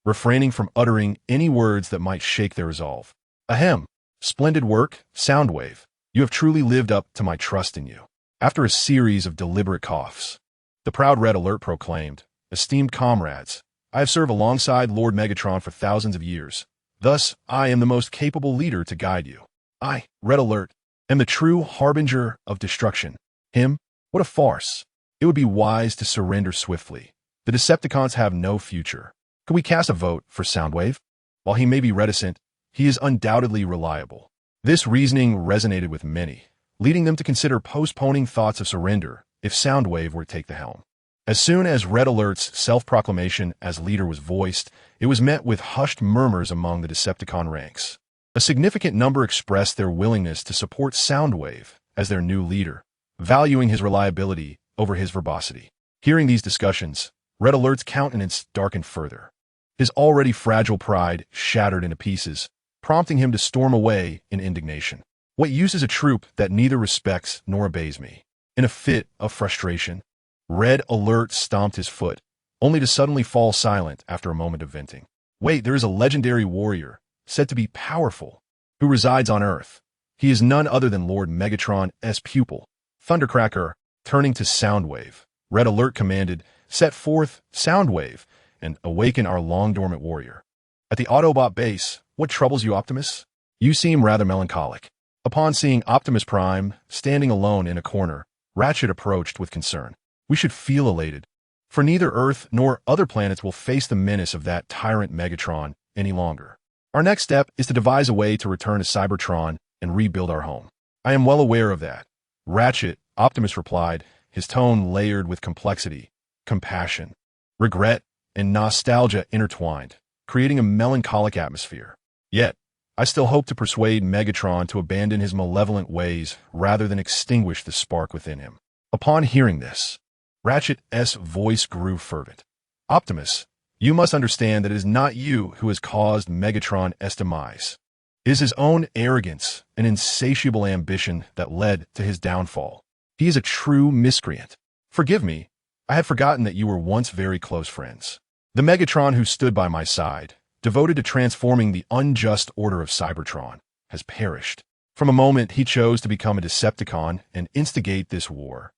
refraining from uttering any words that might shake their resolve. "Ahem! Splendid work, Soundwave. You have truly lived up to my trust in you." After a series of deliberate coughs, the proud Red Alert proclaimed, "Esteemed comrades, I have served alongside Lord Megatron for thousands of years. Thus, I am the most capable leader to guide you. I, Red Alert, am the true harbinger of destruction. Him? What a farce. It would be wise to surrender swiftly. The Decepticons have no future. Could we cast a vote for Soundwave? While he may be reticent, he is undoubtedly reliable." This reasoning resonated with many, leading them to consider postponing thoughts of surrender if Soundwave were to take the helm. As soon as Red Alert's self-proclamation as leader was voiced, it was met with hushed murmurs among the Decepticon ranks. A significant number expressed their willingness to support Soundwave as their new leader, valuing his reliability over his verbosity. Hearing these discussions, Red Alert's countenance darkened further. His already fragile pride shattered into pieces, prompting him to storm away in indignation. "What use is a troop that neither respects nor obeys me?" In a fit of frustration, Red Alert stomped his foot, only to suddenly fall silent after a moment of venting. "Wait, there is a legendary warrior, said to be powerful, who resides on Earth. He is none other than Lord Megatron's pupil, Thundercracker." Turning to Soundwave, Red Alert commanded, "Set forth, Soundwave, and awaken our long-dormant warrior." "At the Autobot base, what troubles you, Optimus? You seem rather melancholic." Upon seeing Optimus Prime standing alone in a corner, Ratchet approached with concern. "We should feel elated, for neither Earth nor other planets will face the menace of that tyrant Megatron any longer. Our next step is to devise a way to return to Cybertron and rebuild our home." "I am well aware of that, Ratchet," Optimus replied, his tone layered with complexity, compassion, regret, and nostalgia intertwined, creating a melancholic atmosphere. "Yet, I still hope to persuade Megatron to abandon his malevolent ways rather than extinguish the spark within him." Upon hearing this, Ratchet's voice grew fervent. "Optimus, you must understand that it is not you who has caused Megatron's demise. It is his own arrogance and insatiable ambition that led to his downfall. He is a true miscreant. Forgive me, I had forgotten that you were once very close friends. The Megatron who stood by my side, devoted to transforming the unjust order of Cybertron, has perished. From a moment he chose to become a Decepticon and instigate this war.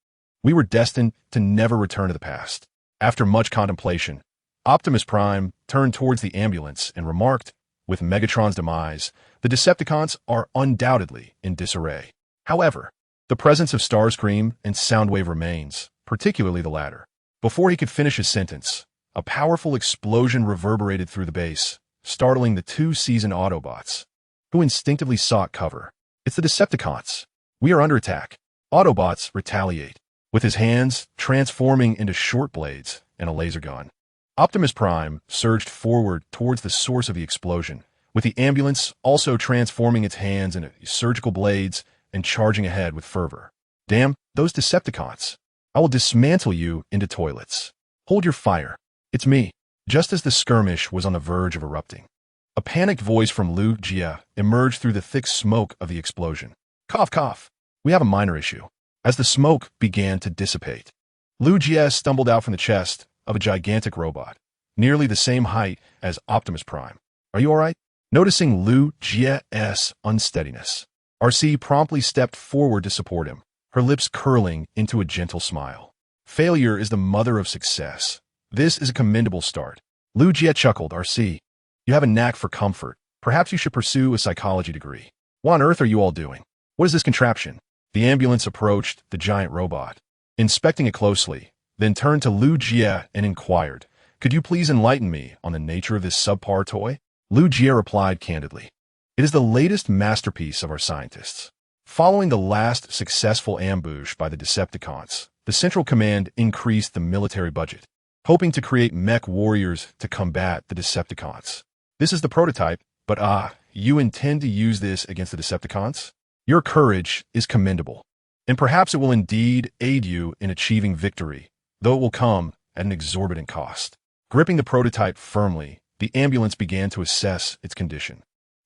We were destined to never return to the past. After much contemplation, Optimus Prime turned towards the ambulance and remarked, with Megatron's demise, the Decepticons are undoubtedly in disarray. However, the presence of Starscream and Soundwave remains, particularly the latter. Before he could finish his sentence, a powerful explosion reverberated through the base, startling the two seasoned Autobots, who instinctively sought cover. It's the Decepticons. We are under attack. Autobots retaliate, with his hands transforming into short blades and a laser gun. Optimus Prime surged forward towards the source of the explosion, with the ambulance also transforming its hands into surgical blades and charging ahead with fervor. Damn, those Decepticons. I will dismantle you into toilets. Hold your fire. It's me. Just as the skirmish was on the verge of erupting, a panicked voice from Lu Jia emerged through the thick smoke of the explosion. Cough, cough. We have a minor issue. As the smoke began to dissipate, Lu Jia stumbled out from the chest of a gigantic robot, nearly the same height as Optimus Prime. Are you all right? Noticing Lu Jia's unsteadiness, RC promptly stepped forward to support him, her lips curling into a gentle smile. Failure is the mother of success. This is a commendable start. Lu Jia chuckled. RC, you have a knack for comfort. Perhaps you should pursue a psychology degree. What on earth are you all doing? What is this contraption? The ambulance approached the giant robot, inspecting it closely, then turned to Lu Jia and inquired, could you please enlighten me on the nature of this subpar toy? Lu Jia replied candidly, it is the latest masterpiece of our scientists. Following the last successful ambush by the Decepticons, the Central Command increased the military budget, hoping to create mech warriors to combat the Decepticons. This is the prototype, but you intend to use this against the Decepticons? Your courage is commendable, and perhaps it will indeed aid you in achieving victory, though it will come at an exorbitant cost. Gripping the prototype firmly, the ambulance began to assess its condition.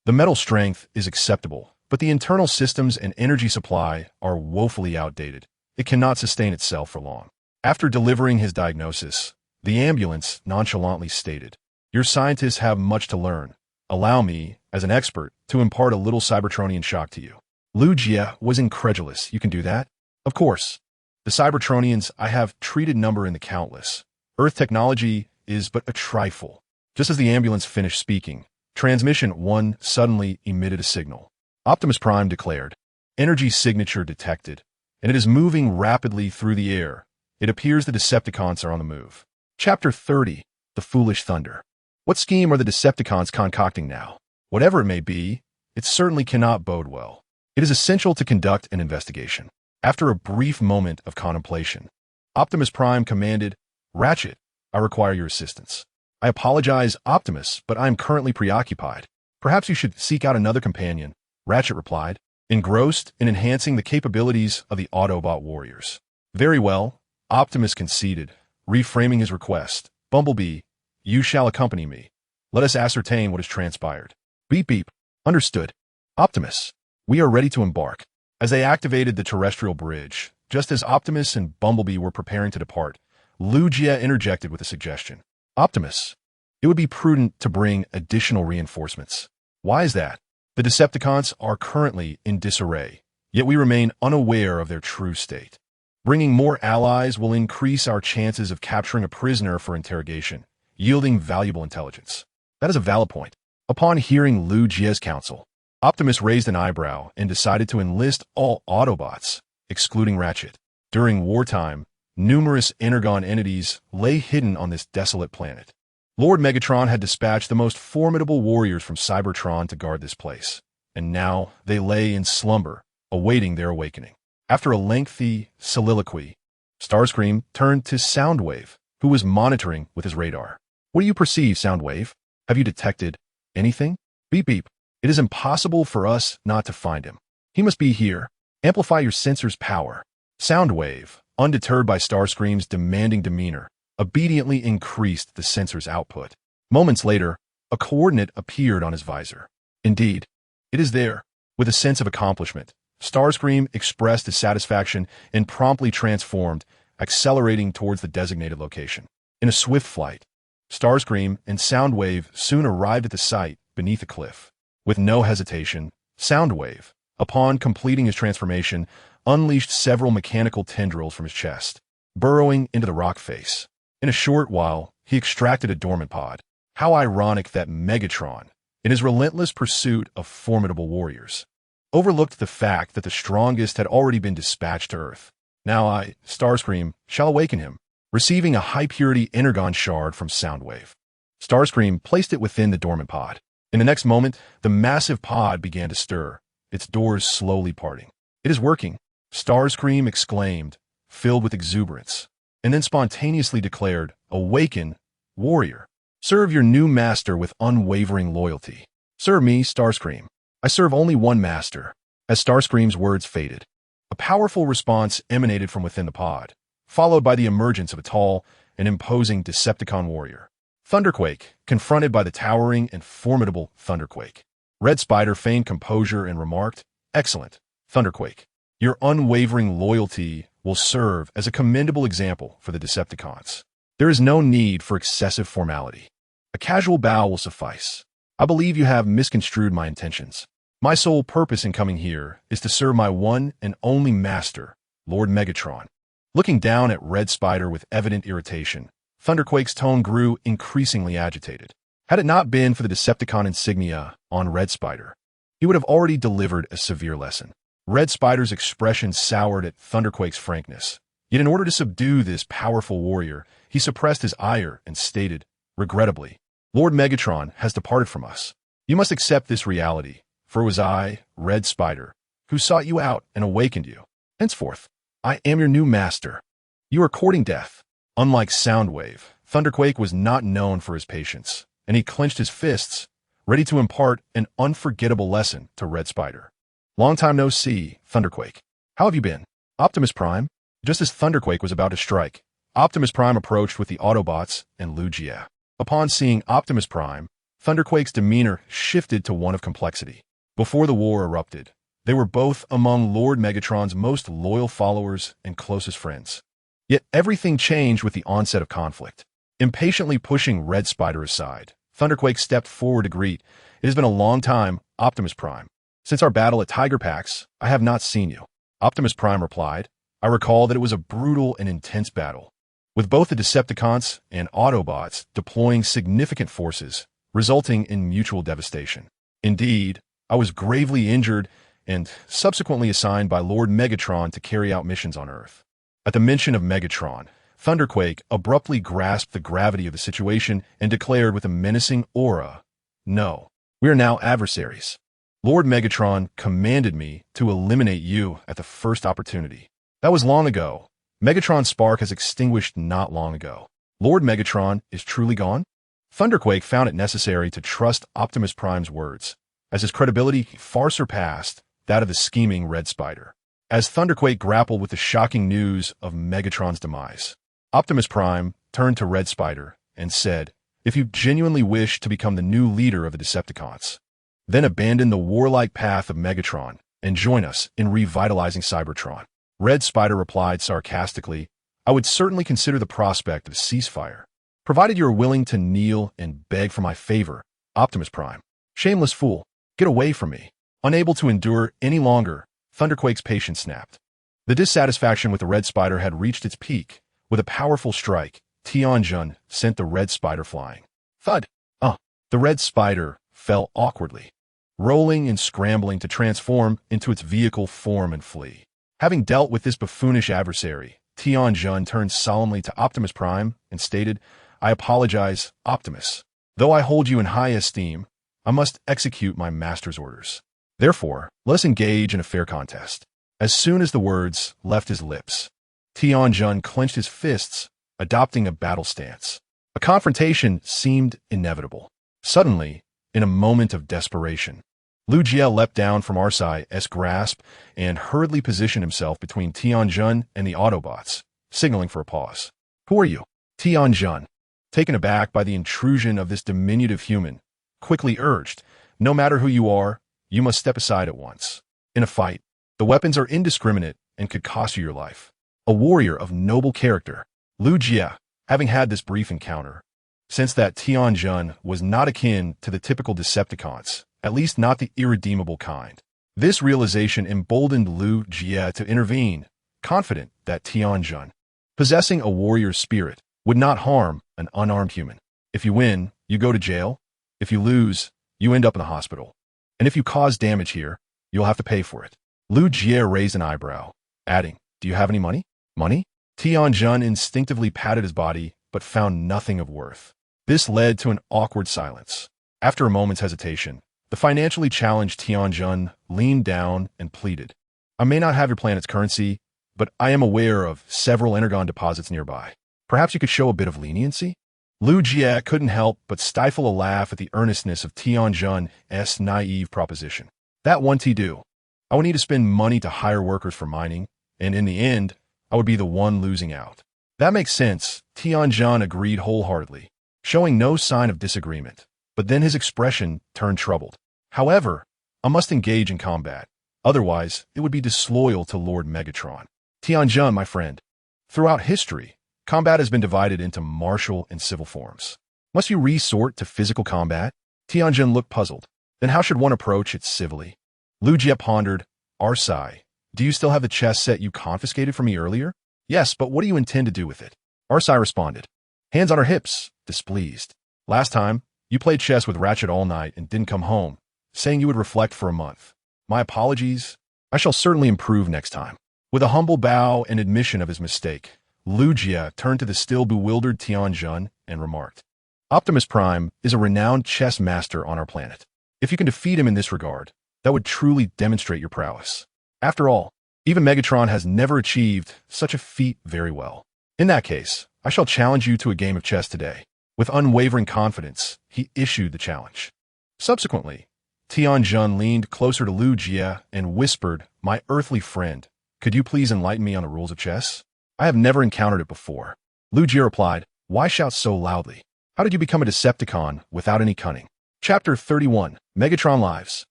The metal strength is acceptable, but the internal systems and energy supply are woefully outdated. It cannot sustain itself for long. After delivering his diagnosis, the ambulance nonchalantly stated, your scientists have much to learn. Allow me, as an expert, to impart a little Cybertronian shock to you. Lu Jia was incredulous. You can do that? Of course. The Cybertronians I have treated number in the countless. Earth technology is but a trifle. Just as the ambulance finished speaking, Transmission 1 suddenly emitted a signal. Optimus Prime declared, energy signature detected, and it is moving rapidly through the air. It appears the Decepticons are on the move. Chapter 30, The Foolish Thunder. What scheme are the Decepticons concocting now? Whatever it may be, it certainly cannot bode well. It is essential to conduct an investigation. After a brief moment of contemplation, Optimus Prime commanded, Ratchet, I require your assistance. I apologize, Optimus, but I am currently preoccupied. Perhaps you should seek out another companion, Ratchet replied, engrossed in enhancing the capabilities of the Autobot warriors. Very well, Optimus conceded, reframing his request. Bumblebee, you shall accompany me. Let us ascertain what has transpired. Beep beep. Understood. Optimus, we are ready to embark. As they activated the terrestrial bridge, just as Optimus and Bumblebee were preparing to depart, Lu Jia interjected with a suggestion. Optimus, it would be prudent to bring additional reinforcements. Why is that? The Decepticons are currently in disarray, yet we remain unaware of their true state. Bringing more allies will increase our chances of capturing a prisoner for interrogation, yielding valuable intelligence. That is a valid point. Upon hearing Lu Jia's counsel, Optimus raised an eyebrow and decided to enlist all Autobots, excluding Ratchet. During wartime, numerous Energon entities lay hidden on this desolate planet. Lord Megatron had dispatched the most formidable warriors from Cybertron to guard this place, and now they lay in slumber, awaiting their awakening. After a lengthy soliloquy, Starscream turned to Soundwave, who was monitoring with his radar. What do you perceive, Soundwave? Have you detected anything? Beep beep. It is impossible for us not to find him. He must be here. Amplify your sensor's power. Soundwave, undeterred by Starscream's demanding demeanor, obediently increased the sensor's output. Moments later, a coordinate appeared on his visor. Indeed, it is there. With a sense of accomplishment, Starscream expressed his satisfaction and promptly transformed, accelerating towards the designated location. In a swift flight, Starscream and Soundwave soon arrived at the site beneath the cliff. With no hesitation, Soundwave, upon completing his transformation, unleashed several mechanical tendrils from his chest, burrowing into the rock face. In a short while, he extracted a dormant pod. How ironic that Megatron, in his relentless pursuit of formidable warriors, overlooked the fact that the strongest had already been dispatched to Earth. Now I, Starscream, shall awaken him, receiving a high-purity energon shard from Soundwave. Starscream placed it within the dormant pod. In the next moment, the massive pod began to stir, its doors slowly parting. "It is working," Starscream exclaimed, filled with exuberance, and then spontaneously declared, "Awaken, warrior. Serve your new master with unwavering loyalty." "Serve me, Starscream. I serve only one master." As Starscream's words faded, a powerful response emanated from within the pod, followed by the emergence of a tall and imposing Decepticon warrior. Thunderquake, confronted by the towering and formidable Thunderquake. Red Spider feigned composure and remarked, "Excellent, Thunderquake. Your unwavering loyalty will serve as a commendable example for the Decepticons. There is no need for excessive formality. A casual bow will suffice. I believe you have misconstrued my intentions. My sole purpose in coming here is to serve my one and only master, Lord Megatron." Looking down at Red Spider with evident irritation, Thunderquake's tone grew increasingly agitated. Had it not been for the Decepticon insignia on Red Spider, he would have already delivered a severe lesson. Red Spider's expression soured at Thunderquake's frankness. Yet in order to subdue this powerful warrior, he suppressed his ire and stated, regrettably, "Lord Megatron has departed from us. You must accept this reality, for it was I, Red Spider, who sought you out and awakened you. Henceforth, I am your new master. You are courting death." Unlike Soundwave, Thunderquake was not known for his patience, and he clenched his fists, ready to impart an unforgettable lesson to Red Spider. "Long time no see, Thunderquake. How have you been?" "Optimus Prime." Just as Thunderquake was about to strike, Optimus Prime approached with the Autobots and Lugia. Upon seeing Optimus Prime, Thunderquake's demeanor shifted to one of complexity. Before the war erupted, they were both among Lord Megatron's most loyal followers and closest friends. Yet everything changed with the onset of conflict. Impatiently pushing Red Spider aside, Thunderquake stepped forward to greet. "It has been a long time, Optimus Prime. Since our battle at Tiger Pax, I have not seen you." Optimus Prime replied, "I recall that it was a brutal and intense battle, with both the Decepticons and Autobots deploying significant forces, resulting in mutual devastation. Indeed, I was gravely injured and subsequently assigned by Lord Megatron to carry out missions on Earth." At the mention of Megatron, Thunderquake abruptly grasped the gravity of the situation and declared with a menacing aura, "No, we are now adversaries. Lord Megatron commanded me to eliminate you at the first opportunity. That was long ago. Megatron's spark has extinguished not long ago. Lord Megatron is truly gone?" Thunderquake found it necessary to trust Optimus Prime's words, as his credibility far surpassed that of the scheming Red Spider. As Thunderquake grappled with the shocking news of Megatron's demise, Optimus Prime turned to Red Spider and said, "If you genuinely wish to become the new leader of the Decepticons, then abandon the warlike path of Megatron and join us in revitalizing Cybertron." Red Spider replied sarcastically, "I would certainly consider the prospect of a ceasefire, provided you are willing to kneel and beg for my favor, Optimus Prime." "Shameless fool, get away from me." Unable to endure any longer, Thunderquake's patience snapped. The dissatisfaction with the Red Spider had reached its peak. With a powerful strike, Tianjun sent the Red Spider flying. Thud! The Red Spider fell awkwardly, rolling and scrambling to transform into its vehicle form and flee. Having dealt with this buffoonish adversary, Tianjun turned solemnly to Optimus Prime and stated, "I apologize, Optimus. Though I hold you in high esteem, I must execute my master's orders. Therefore, let us engage in a fair contest." As soon as the words left his lips, Tianjun clenched his fists, adopting a battle stance. A confrontation seemed inevitable. Suddenly, in a moment of desperation, Lugia leapt down from Arcai's grasp and hurriedly positioned himself between Tianjun and the Autobots, signaling for a pause. "Who are you?" Tianjun, taken aback by the intrusion of this diminutive human, quickly urged, "No matter who you are, you must step aside at once. In a fight, the weapons are indiscriminate and could cost you your life." A warrior of noble character, Lugia, having had this brief encounter, sensed that Tianjun was not akin to the typical Decepticons, at least not the irredeemable kind. This realization emboldened Lu Jie to intervene, confident that Tianjun, possessing a warrior's spirit, would not harm an unarmed human. If you win, you go to jail. If you lose, you end up in the hospital. And if you cause damage here, you'll have to pay for it. Lu Jie raised an eyebrow, adding, "Do you have any money?" Money? Tianjun instinctively patted his body, but found nothing of worth. This led to an awkward silence. After a moment's hesitation, the financially challenged Tianjun leaned down and pleaded, "I may not have your planet's currency, but I am aware of several energon deposits nearby. Perhaps you could show a bit of leniency?" Lu Jie couldn't help but stifle a laugh at the earnestness of Tianjun's naive proposition. "That won't do. I would need to spend money to hire workers for mining, and in the end, I would be the one losing out." "That makes sense," Tianjun agreed wholeheartedly, showing no sign of disagreement, but then his expression turned troubled. "However, I must engage in combat. Otherwise, it would be disloyal to Lord Megatron." "Tianjun, my friend, throughout history, combat has been divided into martial and civil forms. Must you resort to physical combat?" Tianjun looked puzzled. "Then how should one approach it civilly?" Lu Jie pondered. "Arsai, do you still have the chess set you confiscated from me earlier?" "Yes, but what do you intend to do with it?" Arsai responded. "Hands on her hips," displeased. "Last time, you played chess with Ratchet all night and didn't come home, saying you would reflect for a month. My apologies. I shall certainly improve next time." With a humble bow and admission of his mistake, Lu Jie turned to the still bewildered Tianjun and remarked, "Optimus Prime is a renowned chess master on our planet. If you can defeat him in this regard, that would truly demonstrate your prowess. After all, even Megatron has never achieved such a feat very well. In that case, I shall challenge you to a game of chess today." With unwavering confidence, he issued the challenge. Subsequently, Tianjun leaned closer to Lu Jie and whispered, "My earthly friend, could you please enlighten me on the rules of chess? I have never encountered it before." Lu Jie replied, "Why shout so loudly? How did you become a Decepticon without any cunning?" Chapter 31, Megatron Lives.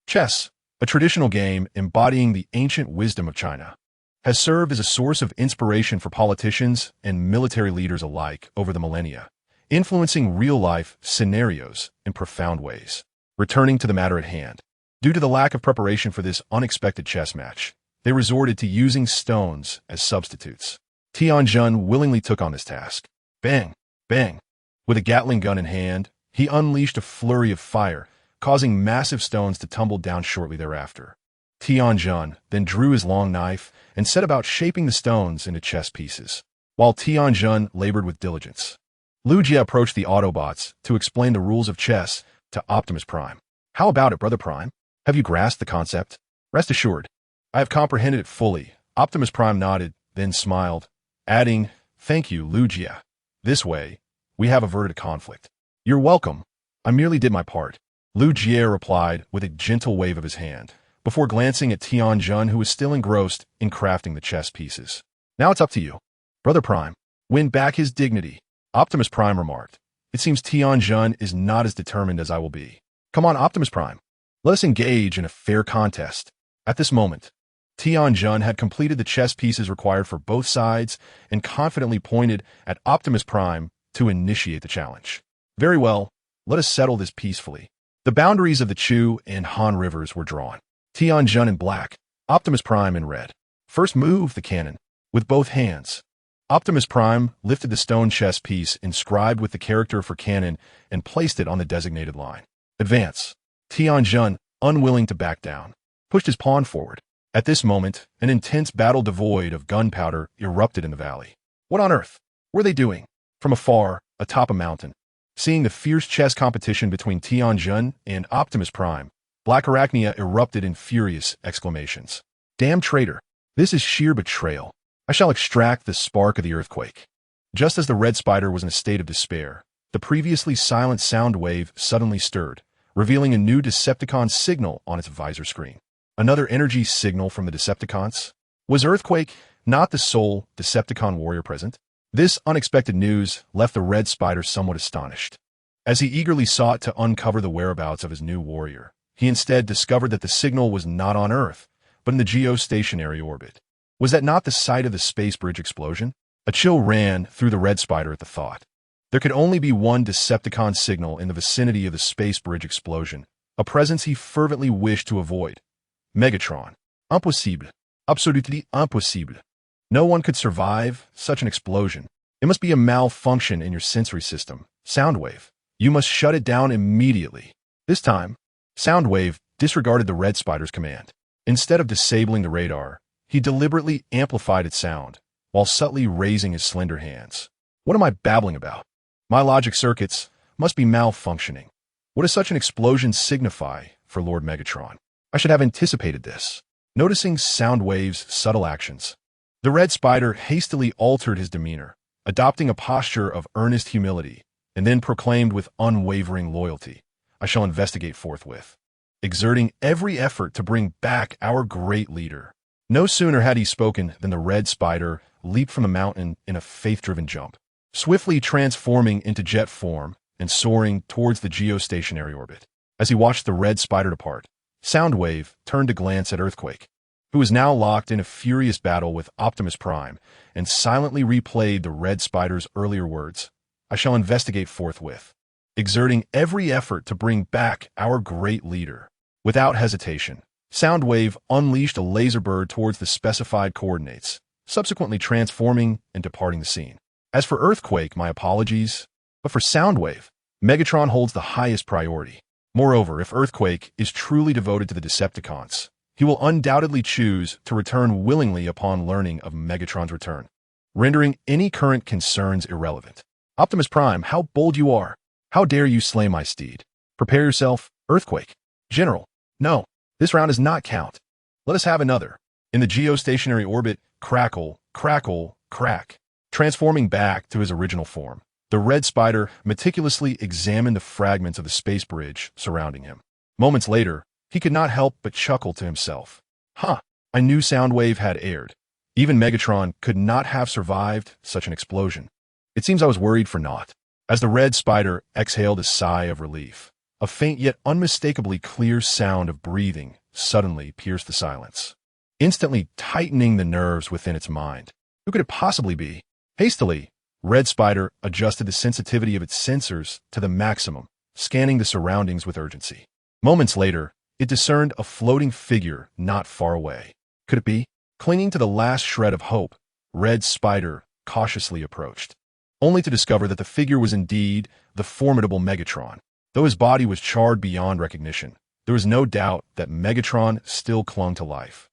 Chess, a traditional game embodying the ancient wisdom of China, has served as a source of inspiration for politicians and military leaders alike over the millennia, influencing real-life scenarios in profound ways. Returning to the matter at hand, due to the lack of preparation for this unexpected chess match, they resorted to using stones as substitutes. Tianjun willingly took on this task. Bang! Bang! With a Gatling gun in hand, he unleashed a flurry of fire, causing massive stones to tumble down shortly thereafter. Tianjun then drew his long knife and set about shaping the stones into chess pieces. While Tianjun labored with diligence, Lu Jie approached the Autobots to explain the rules of chess to Optimus Prime. "How about it, Brother Prime? Have you grasped the concept?" "Rest assured, I have comprehended it fully." Optimus Prime nodded, then smiled, adding, "Thank you, Lu Jie. This way, we have averted a conflict." "You're welcome. I merely did my part," Lu Jie replied with a gentle wave of his hand, before glancing at Tianjun, who was still engrossed in crafting the chess pieces. "Now it's up to you, Brother Prime. Win back his dignity." Optimus Prime remarked. "It seems Tianjun is not as determined as I will be. Come on, Optimus Prime. Let us engage in a fair contest." At this moment, Tianjun had completed the chess pieces required for both sides and confidently pointed at Optimus Prime to initiate the challenge. "Very well, let us settle this peacefully." The boundaries of the Chu and Han rivers were drawn. Tianjun in black, Optimus Prime in red. First move the cannon. With both hands, Optimus Prime lifted the stone chess piece inscribed with the character for cannon and placed it on the designated line. Advance. Tianjun, unwilling to back down, pushed his pawn forward. At this moment, an intense battle devoid of gunpowder erupted in the valley. What on earth were they doing? From afar, atop a mountain, seeing the fierce chess competition between Tianjun and Optimus Prime, Black Arachnia erupted in furious exclamations. "Damn traitor! This is sheer betrayal. I shall extract the spark of the earthquake." Just as the red spider was in a state of despair, the previously silent sound wave suddenly stirred, revealing a new Decepticon signal on its visor screen. Another energy signal from the Decepticons? Was Earthquake not the sole Decepticon warrior present? This unexpected news left the red spider somewhat astonished. As he eagerly sought to uncover the whereabouts of his new warrior, he instead discovered that the signal was not on Earth, but in the geostationary orbit. Was that not the site of the space bridge explosion? A chill ran through the red spider at the thought. There could only be one Decepticon signal in the vicinity of the space bridge explosion, a presence he fervently wished to avoid. Megatron. Impossible. Absolutely impossible. No one could survive such an explosion. It must be a malfunction in your sensory system. Soundwave. You must shut it down immediately. This time, Soundwave disregarded the Red Spider's command. Instead of disabling the radar, he deliberately amplified its sound, while subtly raising his slender hands. What am I babbling about? My logic circuits must be malfunctioning. What does such an explosion signify for Lord Megatron? I should have anticipated this. Noticing Soundwave's subtle actions, the Red Spider hastily altered his demeanor, adopting a posture of earnest humility, and then proclaimed with unwavering loyalty, "I shall investigate forthwith," exerting every effort to bring back our great leader. No sooner had he spoken than the Red Spider leaped from the mountain in a faith-driven jump, swiftly transforming into jet form and soaring towards the geostationary orbit. As he watched the Red Spider depart, Soundwave turned to glance at Earthquake, who was now locked in a furious battle with Optimus Prime, and silently replayed the Red Spider's earlier words, "I shall investigate forthwith," exerting every effort to bring back our great leader. Without hesitation, Soundwave unleashed a laser bird towards the specified coordinates, subsequently transforming and departing the scene. As for Earthquake, my apologies, but for Soundwave, Megatron holds the highest priority. Moreover, if Earthquake is truly devoted to the Decepticons, he will undoubtedly choose to return willingly upon learning of Megatron's return, rendering any current concerns irrelevant. Optimus Prime, how bold you are! How dare you slay my steed? Prepare yourself, Earthquake. General, no, this round does not count. Let us have another. In the geostationary orbit, crackle, crackle, crack. Transforming back to his original form, the Red Spider meticulously examined the fragments of the space bridge surrounding him. Moments later, he could not help but chuckle to himself. I knew Soundwave had erred. Even Megatron could not have survived such an explosion. It seems I was worried for naught. As the Red Spider exhaled a sigh of relief, a faint yet unmistakably clear sound of breathing suddenly pierced the silence, instantly tightening the nerves within its mind. Who could it possibly be? Hastily, Red Spider adjusted the sensitivity of its sensors to the maximum, scanning the surroundings with urgency. Moments later, it discerned a floating figure not far away. Could it be? Clinging to the last shred of hope, Red Spider cautiously approached, only to discover that the figure was indeed the formidable Megatron. Though his body was charred beyond recognition, there was no doubt that Megatron still clung to life,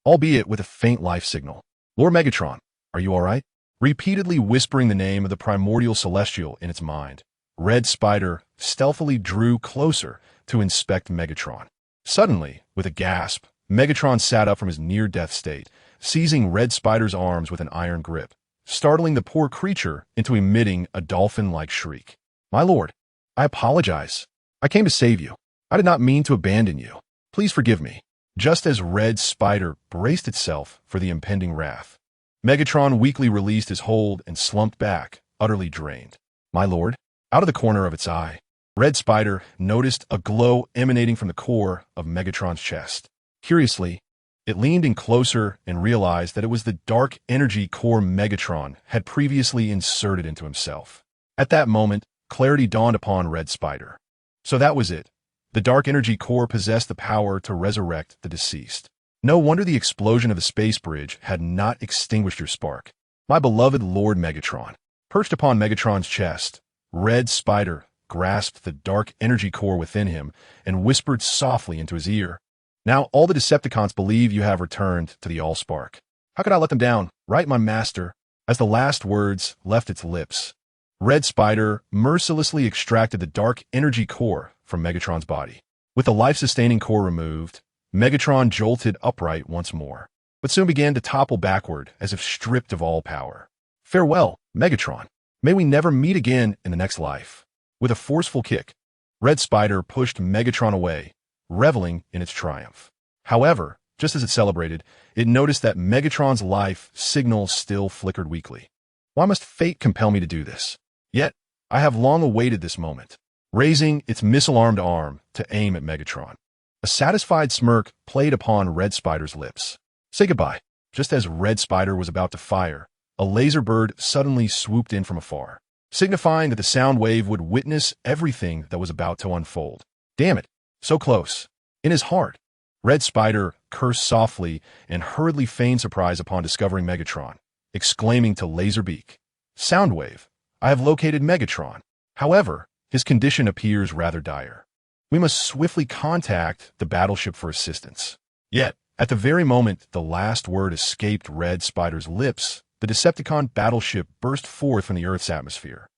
albeit with a faint life signal. "Lord Megatron, are you all right?" Repeatedly whispering the name of the primordial celestial in its mind, Red Spider stealthily drew closer to inspect Megatron. Suddenly, with a gasp, Megatron sat up from his near-death state, seizing Red Spider's arms with an iron grip, startling the poor creature into emitting a dolphin-like shriek. "My lord, I apologize. I came to save you. I did not mean to abandon you. Please forgive me." Just as Red Spider braced itself for the impending wrath, Megatron weakly released his hold and slumped back, utterly drained. "My lord," out of the corner of its eye, Red Spider noticed a glow emanating from the core of Megatron's chest. Curiously, it leaned in closer and realized that it was the dark energy core Megatron had previously inserted into himself. At that moment, clarity dawned upon Red Spider. So that was it. The dark energy core possessed the power to resurrect the deceased. No wonder the explosion of the space bridge had not extinguished your spark. My beloved Lord Megatron. Perched upon Megatron's chest, Red Spider grasped the dark energy core within him and whispered softly into his ear, "Now all the Decepticons believe you have returned to the Allspark. How could I let them down, right, my master?" As the last words left its lips, Red Spider mercilessly extracted the dark energy core from Megatron's body. With the life-sustaining core removed, Megatron jolted upright once more, but soon began to topple backward as if stripped of all power. "Farewell, Megatron. May we never meet again in the next life." With a forceful kick, Red Spider pushed Megatron away, reveling in its triumph. However, just as it celebrated, it noticed that Megatron's life signal still flickered weakly. Why must fate compel me to do this? Yet, I have long awaited this moment. Raising its missile-armed arm to aim at Megatron, a satisfied smirk played upon Red Spider's lips. "Say goodbye." Just as Red Spider was about to fire, a laser bird suddenly swooped in from afar, signifying that the sound wave would witness everything that was about to unfold. Damn it, so close. In his heart, Red Spider cursed softly and hurriedly feigned surprise upon discovering Megatron, exclaiming to Laserbeak, "Soundwave, I have located Megatron." However, his condition appears rather dire. We must swiftly contact the battleship for assistance. Yet, at the very moment the last word escaped Red Spider's lips, the Decepticon battleship burst forth from the Earth's atmosphere,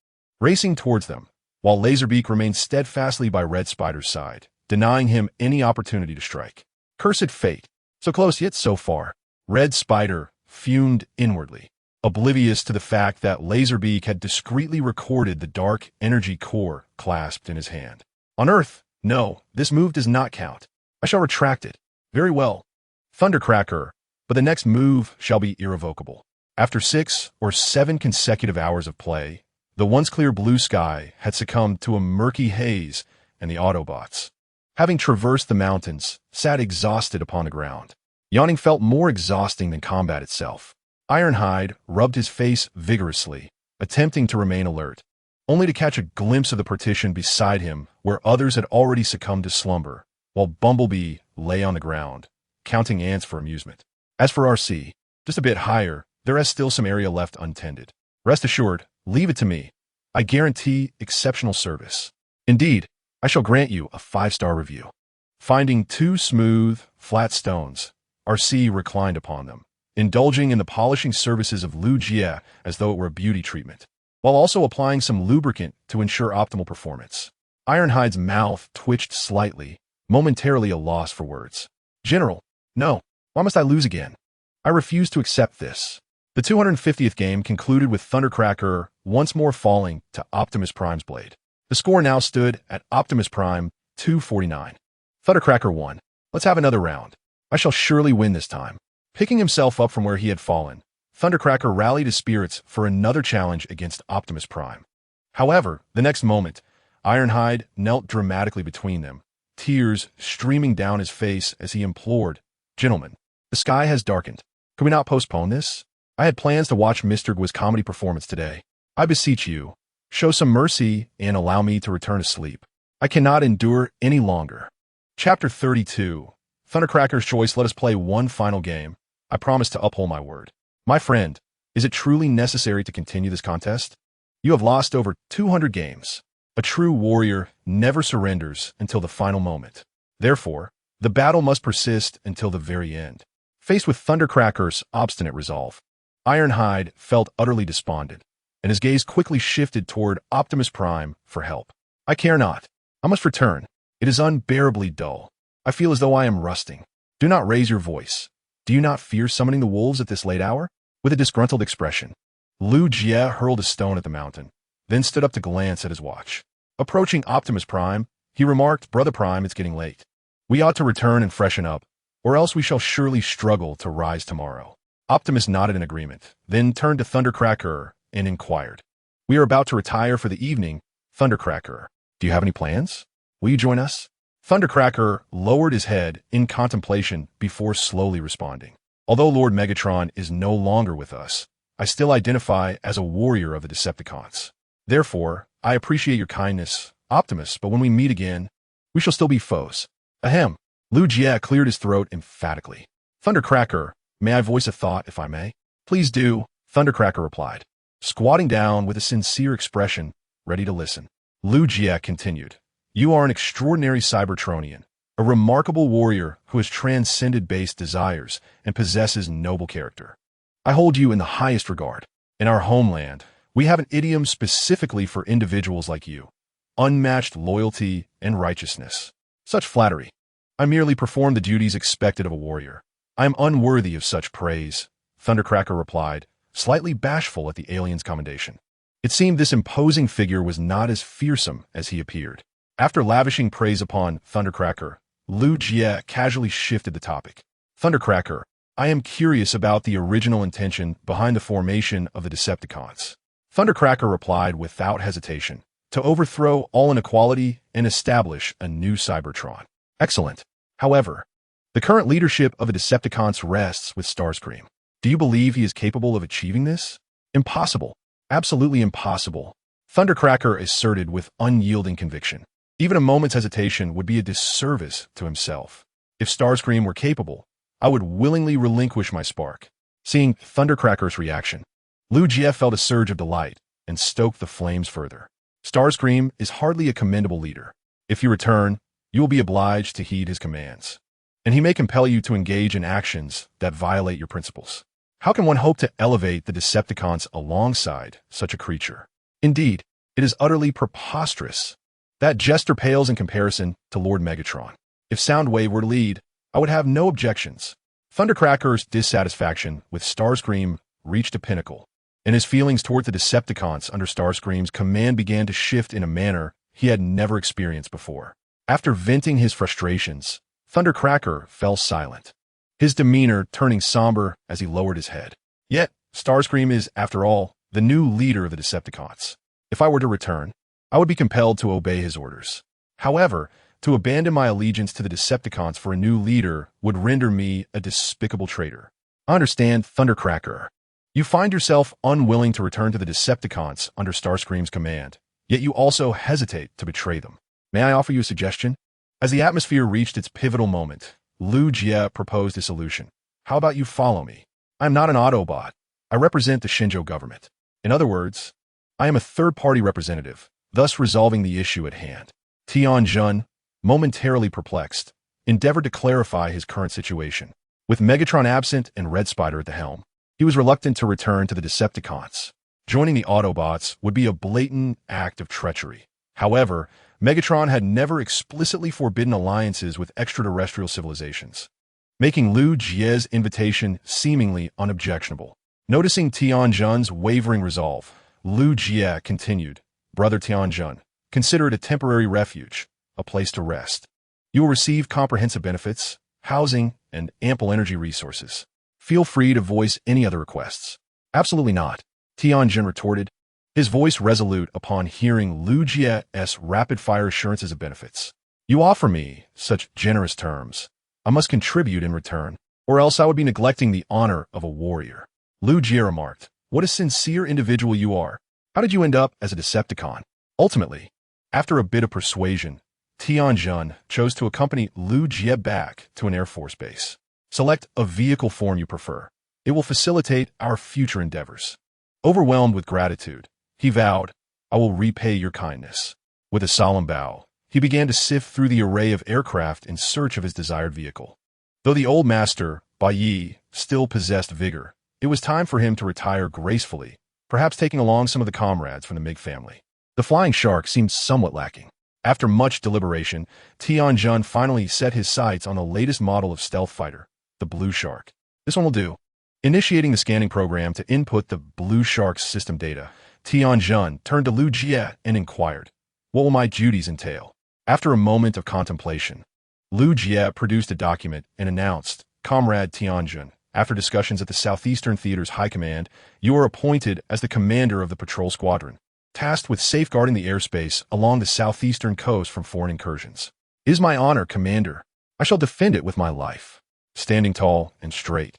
racing towards them, while Laserbeak remained steadfastly by Red Spider's side, denying him any opportunity to strike. Cursed fate. So close yet so far. Red Spider fumed inwardly, oblivious to the fact that Laserbeak had discreetly recorded the dark energy core clasped in his hand. On Earth, no, this move does not count. I shall retract it. Very well. Thundercracker, but the next move shall be irrevocable. After 6 or 7 consecutive hours of play, the once clear blue sky had succumbed to a murky haze, and the Autobots, having traversed the mountains, sat exhausted upon the ground. Yawning felt more exhausting than combat itself. Ironhide rubbed his face vigorously, attempting to remain alert, only to catch a glimpse of the partition beside him where others had already succumbed to slumber, while Bumblebee lay on the ground, counting ants for amusement. As for RC, just a bit higher, there is still some area left untended. Rest assured, leave it to me. I guarantee exceptional service. Indeed, I shall grant you a 5-star review. Finding 2 smooth, flat stones, RC reclined upon them, indulging in the polishing services of Lu Jie as though it were a beauty treatment, while also applying some lubricant to ensure optimal performance. Ironhide's mouth twitched slightly, momentarily a loss for words. General, no, why must I lose again? I refuse to accept this. The 250th game concluded with Thundercracker once more falling to Optimus Prime's blade. The score now stood at Optimus Prime 249. Thundercracker won. Let's have another round. I shall surely win this time. Picking himself up from where he had fallen, Thundercracker rallied his spirits for another challenge against Optimus Prime. However, the next moment, Ironhide knelt dramatically between them, tears streaming down his face as he implored, "Gentlemen, the sky has darkened. Could we not postpone this? I had plans to watch Mr. Gui's comedy performance today. I beseech you, show some mercy and allow me to return to sleep. I cannot endure any longer." Chapter 32. Thundercracker's choice. Let us play one final game. I promise to uphold my word. My friend, is it truly necessary to continue this contest? You have lost over 200 games. A true warrior never surrenders until the final moment. Therefore, the battle must persist until the very end. Faced with Thundercracker's obstinate resolve, Ironhide felt utterly despondent, and his gaze quickly shifted toward Optimus Prime for help. "I care not. I must return. It is unbearably dull. I feel as though I am rusting. Do not raise your voice. Do you not fear summoning the wolves at this late hour?" With a disgruntled expression, Lu Jie hurled a stone at the mountain, then stood up to glance at his watch. Approaching Optimus Prime, he remarked, "Brother Prime, it's getting late. We ought to return and freshen up, or else we shall surely struggle to rise tomorrow." Optimus nodded in agreement, then turned to Thundercracker and inquired, "We are about to retire for the evening. Thundercracker, do you have any plans? Will you join us?" Thundercracker lowered his head in contemplation before slowly responding. "Although Lord Megatron is no longer with us, I still identify as a warrior of the Decepticons. Therefore, I appreciate your kindness, Optimus, but when we meet again, we shall still be foes." Ahem. Lu Jie cleared his throat emphatically. "Thundercracker, may I voice a thought, if I may?" "Please do," Thundercracker replied, squatting down with a sincere expression, ready to listen. Lu Jie continued, "You are an extraordinary Cybertronian, a remarkable warrior who has transcended base desires and possesses noble character. I hold you in the highest regard. In our homeland, we have an idiom specifically for individuals like you: unmatched loyalty and righteousness. Such flattery. I merely perform the duties expected of a warrior. I am unworthy of such praise," Thundercracker replied, slightly bashful at the alien's commendation. It seemed this imposing figure was not as fearsome as he appeared. After lavishing praise upon Thundercracker, Lu Jie casually shifted the topic. "Thundercracker, I am curious about the original intention behind the formation of the Decepticons." Thundercracker replied without hesitation, "To overthrow all inequality and establish a new Cybertron." "Excellent. However, the current leadership of the Decepticons rests with Starscream. Do you believe he is capable of achieving this?" "Impossible. Absolutely impossible," Thundercracker asserted with unyielding conviction. Even a moment's hesitation would be a disservice to himself. If Starscream were capable, I would willingly relinquish my spark. Seeing Thundercracker's reaction, Liu Jie felt a surge of delight and stoked the flames further. Starscream is hardly a commendable leader. If you return, you will be obliged to heed his commands, and he may compel you to engage in actions that violate your principles. How can one hope to elevate the Decepticons alongside such a creature? Indeed, it is utterly preposterous. That jester pales in comparison to Lord Megatron. If Soundwave were to lead, I would have no objections. Thundercracker's dissatisfaction with Starscream reached a pinnacle, and his feelings toward the Decepticons under Starscream's command began to shift in a manner he had never experienced before. After venting his frustrations, Thundercracker fell silent, his demeanor turning somber as he lowered his head. Yet, Starscream is, after all, the new leader of the Decepticons. If I were to return, I would be compelled to obey his orders. However, to abandon my allegiance to the Decepticons for a new leader would render me a despicable traitor. I understand, Thundercracker. You find yourself unwilling to return to the Decepticons under Starscream's command, yet you also hesitate to betray them. May I offer you a suggestion? As the atmosphere reached its pivotal moment, Liu Jie proposed a solution. How about you follow me? I am not an Autobot. I represent the Shinjo government. In other words, I am a third-party representative, thus resolving the issue at hand. Tianjun, momentarily perplexed, endeavored to clarify his current situation. With Megatron absent and Red Spider at the helm, he was reluctant to return to the Decepticons. Joining the Autobots would be a blatant act of treachery. However, Megatron had never explicitly forbidden alliances with extraterrestrial civilizations, making Liu Jie's invitation seemingly unobjectionable. Noticing Tianjun's wavering resolve, Liu Jie continued, Brother Tianjun, consider it a temporary refuge, a place to rest. You will receive comprehensive benefits, housing, and ample energy resources. Feel free to voice any other requests. Absolutely not, Tianjun retorted, his voice resolute upon hearing Liu Jie's rapid-fire assurances of benefits. You offer me such generous terms. I must contribute in return, or else I would be neglecting the honor of a warrior. Liu Jie remarked, what a sincere individual you are. How did you end up as a Decepticon? Ultimately, after a bit of persuasion, Tianjun chose to accompany Liu Jie back to an Air Force base. Select a vehicle form you prefer. It will facilitate our future endeavors. Overwhelmed with gratitude, he vowed, I will repay your kindness. With a solemn bow, he began to sift through the array of aircraft in search of his desired vehicle. Though the old master, Bai Yi, still possessed vigor, it was time for him to retire gracefully, perhaps taking along some of the comrades from the Mig family. The flying shark seemed somewhat lacking. After much deliberation, Tianjun finally set his sights on the latest model of stealth fighter, the Blue Shark. This one will do. Initiating the scanning program to input the Blue Shark's system data, Tianjun turned to Liu Jie and inquired, what will my duties entail? After a moment of contemplation, Liu Jie produced a document and announced, Comrade Tianjun, after discussions at the Southeastern Theater's High Command, you are appointed as the commander of the patrol squadron, tasked with safeguarding the airspace along the southeastern coast from foreign incursions. It is my honor, Commander. I shall defend it with my life. Standing tall and straight,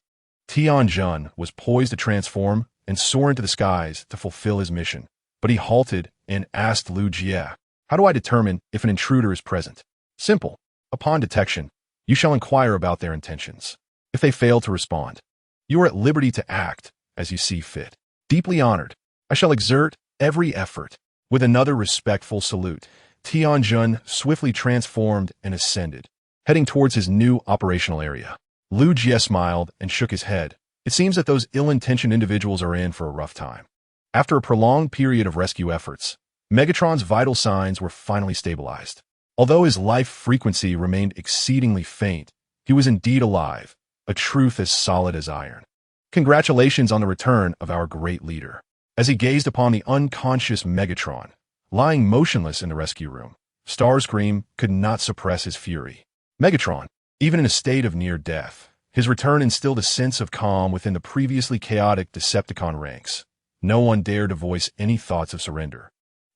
Tianjun was poised to transform and soar into the skies to fulfill his mission. But he halted and asked Liu Jie, how do I determine if an intruder is present? Simple. Upon detection, you shall inquire about their intentions. If they fail to respond, you are at liberty to act as you see fit. Deeply honored, I shall exert every effort. With another respectful salute, Tianjun swiftly transformed and ascended, heading towards his new operational area. Liu Jie smiled and shook his head. It seems that those ill-intentioned individuals are in for a rough time. After a prolonged period of rescue efforts, Megatron's vital signs were finally stabilized. Although his life frequency remained exceedingly faint, he was indeed alive, a truth as solid as iron. Congratulations on the return of our great leader. As he gazed upon the unconscious Megatron, lying motionless in the rescue room, Starscream could not suppress his fury. Megatron, even in a state of near death, his return instilled a sense of calm within the previously chaotic Decepticon ranks. No one dared to voice any thoughts of surrender,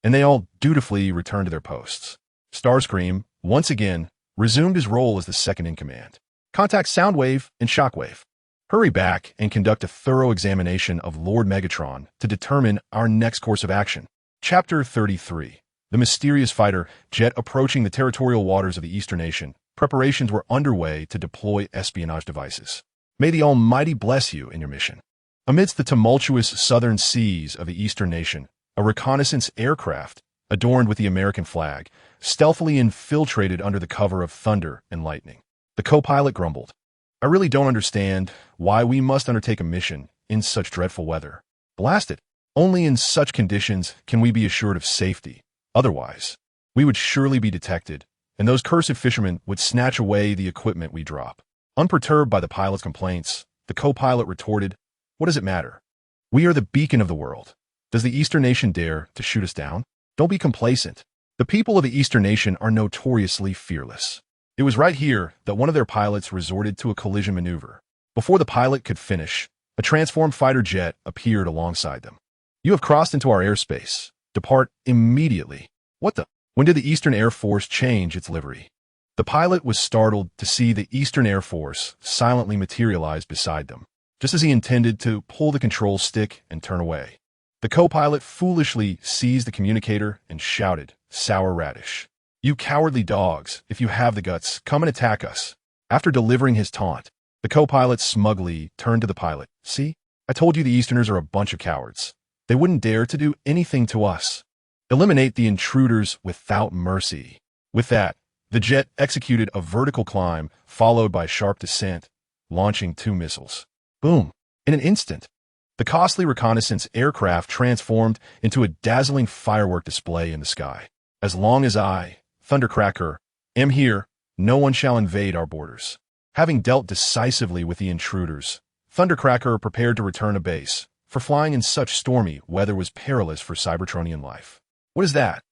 and they all dutifully returned to their posts. Starscream, once again, resumed his role as the second-in-command. Contact Soundwave and Shockwave. Hurry back and conduct a thorough examination of Lord Megatron to determine our next course of action. Chapter 33. The mysterious fighter jet approaching the territorial waters of the Eastern Nation Preparations were underway to deploy espionage devices. May the Almighty bless you in your mission. Amidst the tumultuous southern seas of the eastern nation, a reconnaissance aircraft, adorned with the American flag, stealthily infiltrated under the cover of thunder and lightning. The co-pilot grumbled, "I really don't understand why we must undertake a mission in such dreadful weather. Blast it! Only in such conditions can we be assured of safety. Otherwise, we would surely be detected, and those cursed fishermen would snatch away the equipment we drop." Unperturbed by the pilot's complaints, the co-pilot retorted, "What does it matter? We are the beacon of the world. Does the Eastern nation dare to shoot us down? Don't be complacent. The people of the Eastern nation are notoriously fearless." It was right here that one of their pilots resorted to a collision maneuver. Before the pilot could finish, a transformed fighter jet appeared alongside them. "You have crossed into our airspace. Depart immediately." "What the? When did the Eastern Air Force change its livery?" The pilot was startled to see the Eastern Air Force silently materialize beside them, just as he intended to pull the control stick and turn away. The co-pilot foolishly seized the communicator and shouted, "Sour radish. You cowardly dogs, if you have the guts, come and attack us." After delivering his taunt, the co-pilot smugly turned to the pilot. "See? I told you the Easterners are a bunch of cowards. They wouldn't dare to do anything to us. Eliminate the intruders without mercy." With that, the jet executed a vertical climb followed by a sharp descent, launching 2 missiles. Boom! In an instant, the costly reconnaissance aircraft transformed into a dazzling firework display in the sky. "As long as I, Thundercracker, am here, no one shall invade our borders." Having dealt decisively with the intruders, Thundercracker prepared to return to base, for flying in such stormy weather was perilous for Cybertronian life. "What is that?"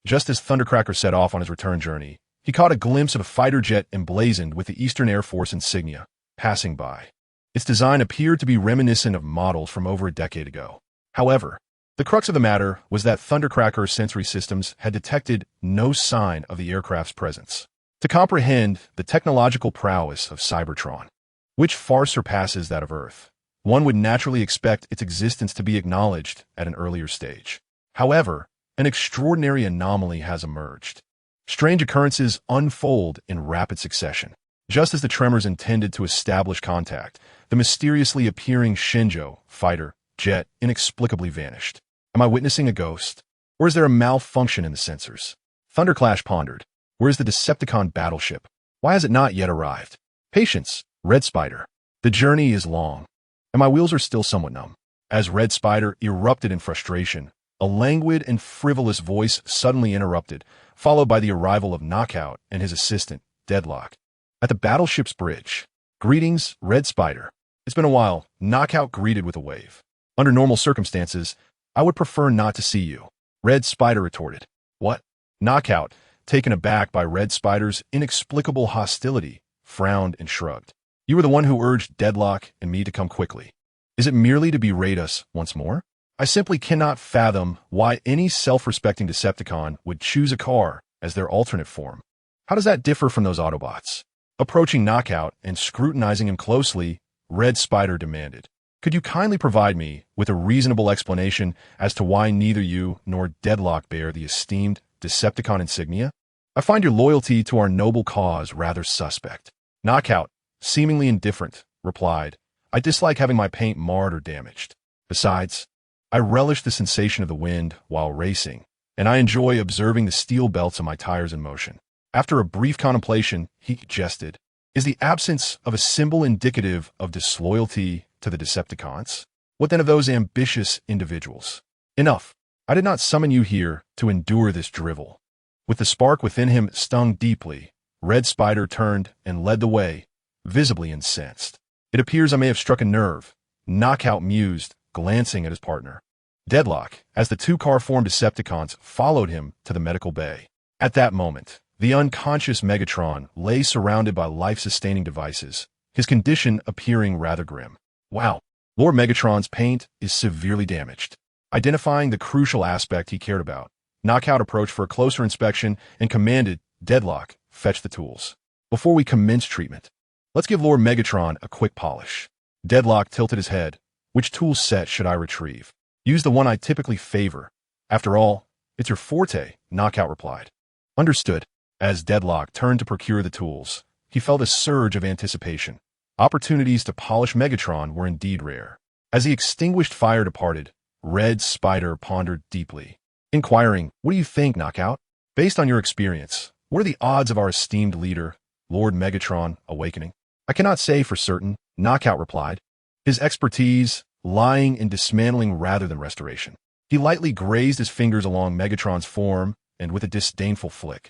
Just as Thundercracker set off on his return journey, he caught a glimpse of a fighter jet emblazoned with the Eastern Air Force insignia, passing by. Its design appeared to be reminiscent of models from over a decade ago. However, the crux of the matter was that Thundercracker's sensory systems had detected no sign of the aircraft's presence. To comprehend the technological prowess of Cybertron, which far surpasses that of Earth, one would naturally expect its existence to be acknowledged at an earlier stage. However, an extraordinary anomaly has emerged. Strange occurrences unfold in rapid succession. Just as the tremors intended to establish contact, the mysteriously appearing Shinjo fighter jet inexplicably vanished. Am I witnessing a ghost? Or is there a malfunction in the sensors? Thunderclash pondered. Where is the Decepticon battleship? Why has it not yet arrived? Patience, Red Spider. The journey is long, and my wheels are still somewhat numb. As Red Spider erupted in frustration, a languid and frivolous voice suddenly interrupted, followed by the arrival of Knockout and his assistant, Deadlock. At the battleship's bridge. "Greetings, Red Spider." "It's been a while," Knockout greeted with a wave. "Under normal circumstances, I would prefer not to see you," Red Spider retorted. "What?" Knockout, taken aback by Red Spider's inexplicable hostility, frowned and shrugged. "You were the one who urged Deadlock and me to come quickly. Is it merely to berate us once more? I simply cannot fathom why any self-respecting Decepticon would choose a car as their alternate form. How does that differ from those Autobots?" Approaching Knockout and scrutinizing him closely, Red Spider demanded, "Could you kindly provide me with a reasonable explanation as to why neither you nor Deadlock bear the esteemed Decepticon insignia? I find your loyalty to our noble cause rather suspect." Knockout, seemingly indifferent, replied, "I dislike having my paint marred or damaged. Besides, I relish the sensation of the wind while racing, and I enjoy observing the steel belts of my tires in motion." After a brief contemplation, he jested, "Is the absence of a symbol indicative of disloyalty to the Decepticons? What then of those ambitious individuals? Enough. I did not summon you here to endure this drivel." With the spark within him stung deeply, Red Spider turned and led the way, visibly incensed. "It appears I may have struck a nerve," Knockout mused, glancing at his partner. Deadlock, as the 2-car-formed Decepticons followed him to the medical bay. At that moment, the unconscious Megatron lay surrounded by life-sustaining devices, his condition appearing rather grim. "Wow, Lord Megatron's paint is severely damaged." Identifying the crucial aspect he cared about, Knockout approached for a closer inspection and commanded, "Deadlock, fetch the tools. Before we commence treatment, let's give Lord Megatron a quick polish." Deadlock tilted his head. "Which tool set should I retrieve?" "Use the one I typically favor. After all, it's your forte," Knockout replied. "Understood." As Deadlock turned to procure the tools, he felt a surge of anticipation. Opportunities to polish Megatron were indeed rare. As the extinguished fire departed, Red Spider pondered deeply, inquiring, "What do you think, Knockout? Based on your experience, what are the odds of our esteemed leader, Lord Megatron, awakening?" "I cannot say for certain," Knockout replied, his expertise lying in dismantling rather than restoration. He lightly grazed his fingers along Megatron's form and, with a disdainful flick,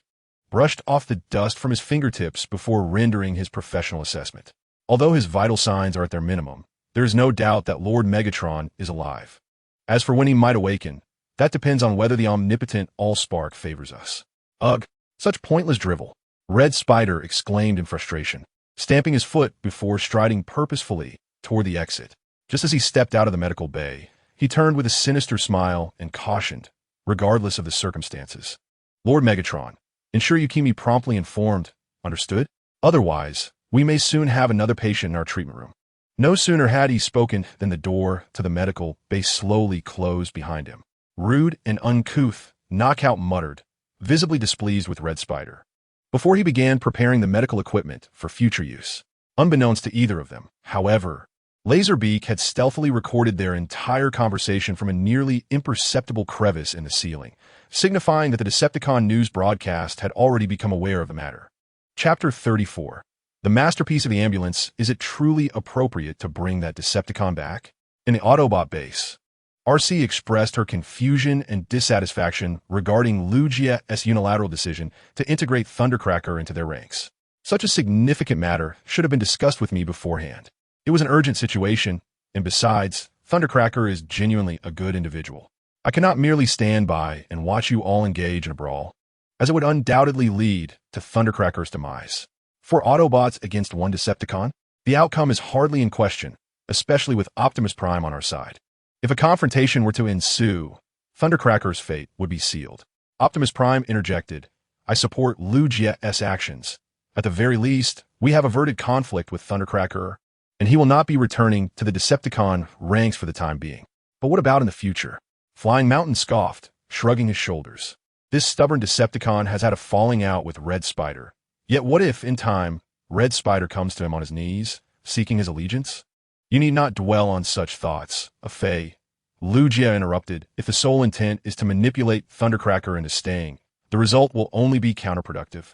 brushed off the dust from his fingertips before rendering his professional assessment. Although his vital signs are at their minimum, there is no doubt that Lord Megatron is alive. As for when he might awaken, that depends on whether the omnipotent Allspark favors us. Ugh, such pointless drivel, Red Spider exclaimed in frustration, stamping his foot before striding purposefully toward the exit. Just as he stepped out of the medical bay, he turned with a sinister smile and cautioned, regardless of the circumstances, "Lord Megatron, ensure you keep me promptly informed, understood? Otherwise, we may soon have another patient in our treatment room." No sooner had he spoken than the door to the medical bay slowly closed behind him. "Rude and uncouth," Knockout muttered, visibly displeased with Red Spider, before he began preparing the medical equipment for future use. Unbeknownst to either of them, however, Laserbeak had stealthily recorded their entire conversation from a nearly imperceptible crevice in the ceiling, signifying that the Decepticon news broadcast had already become aware of the matter. Chapter 34. The masterpiece of the ambulance. Is it truly appropriate to bring that Decepticon back? In the Autobot base, RC expressed her confusion and dissatisfaction regarding Lugia's unilateral decision to integrate Thundercracker into their ranks. Such a significant matter should have been discussed with me beforehand. It was an urgent situation, and besides, Thundercracker is genuinely a good individual. I cannot merely stand by and watch you all engage in a brawl, as it would undoubtedly lead to Thundercracker's demise. 4 Autobots against 1 Decepticon? The outcome is hardly in question, especially with Optimus Prime on our side. If a confrontation were to ensue, Thundercracker's fate would be sealed. Optimus Prime interjected, "I support Lugia's actions. At the very least, we have averted conflict with Thundercracker, and he will not be returning to the Decepticon ranks for the time being. But what about in the future?" Flying Mountain scoffed, shrugging his shoulders. This stubborn Decepticon has had a falling out with Red Spider. Yet what if, in time, Red Spider comes to him on his knees, seeking his allegiance? "You need not dwell on such thoughts, Afei," Lugia interrupted. "If the sole intent is to manipulate Thundercracker into staying, the result will only be counterproductive.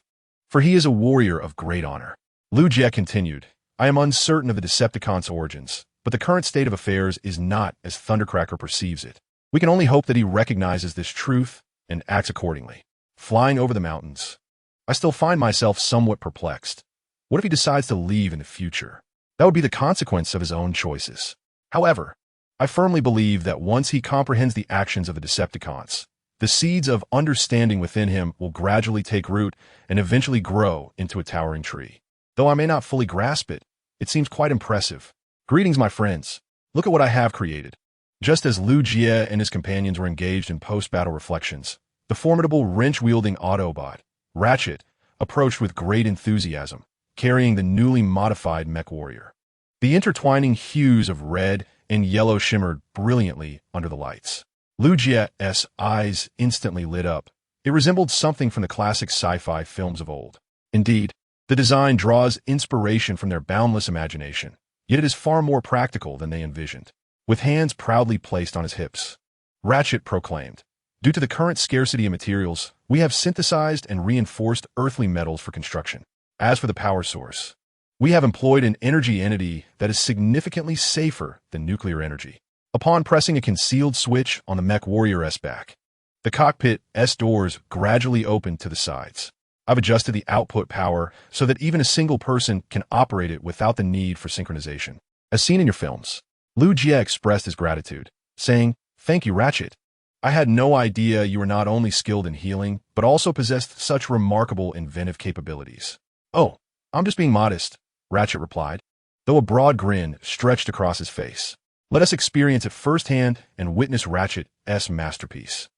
For he is a warrior of great honor." Lugia continued, "I am uncertain of the Decepticon's origins, but the current state of affairs is not as Thundercracker perceives it. We can only hope that he recognizes this truth and acts accordingly." Flying over the mountains, I still find myself somewhat perplexed. What if he decides to leave in the future? That would be the consequence of his own choices. However, I firmly believe that once he comprehends the actions of the Decepticons, the seeds of understanding within him will gradually take root and eventually grow into a towering tree. Though I may not fully grasp it, it seems quite impressive. "Greetings, my friends. Look at what I have created." Just as Lugia and his companions were engaged in post-battle reflections, the formidable wrench-wielding Autobot, Ratchet, approached with great enthusiasm, carrying the newly modified mech warrior. The intertwining hues of red and yellow shimmered brilliantly under the lights. Lugia's eyes instantly lit up. It resembled something from the classic sci-fi films of old. Indeed, the design draws inspiration from their boundless imagination, yet it is far more practical than they envisioned. With hands proudly placed on his hips, Ratchet proclaimed, "Due to the current scarcity of materials, we have synthesized and reinforced earthly metals for construction. As for the power source, we have employed an energy entity that is significantly safer than nuclear energy." Upon pressing a concealed switch on the mech warrior's back, the cockpit's doors gradually opened to the sides. I've adjusted the output power so that even a single person can operate it without the need for synchronization. As seen in your films, Lugia expressed his gratitude, saying, "Thank you, Ratchet. I had no idea you were not only skilled in healing, but also possessed such remarkable inventive capabilities." "Oh, I'm just being modest," Ratchet replied, though a broad grin stretched across his face. "Let us experience it firsthand and witness Ratchet's masterpiece."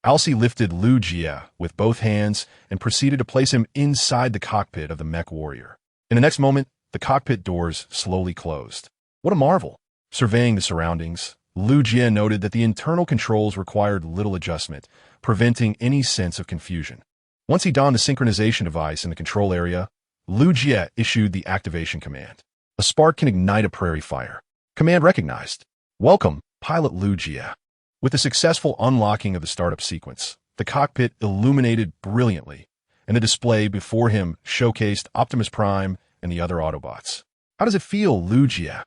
Alcee lifted Lugia with both hands and proceeded to place him inside the cockpit of the mech warrior. In the next moment, the cockpit doors slowly closed. What a marvel! Surveying the surroundings, Lugia noted that the internal controls required little adjustment, preventing any sense of confusion. Once he donned the synchronization device in the control area, Lu Jie issued the activation command. A spark can ignite a prairie fire. Command recognized. Welcome, Pilot Lu Jie. With the successful unlocking of the startup sequence, the cockpit illuminated brilliantly, and the display before him showcased Optimus Prime and the other Autobots. How does it feel, Lu Jie?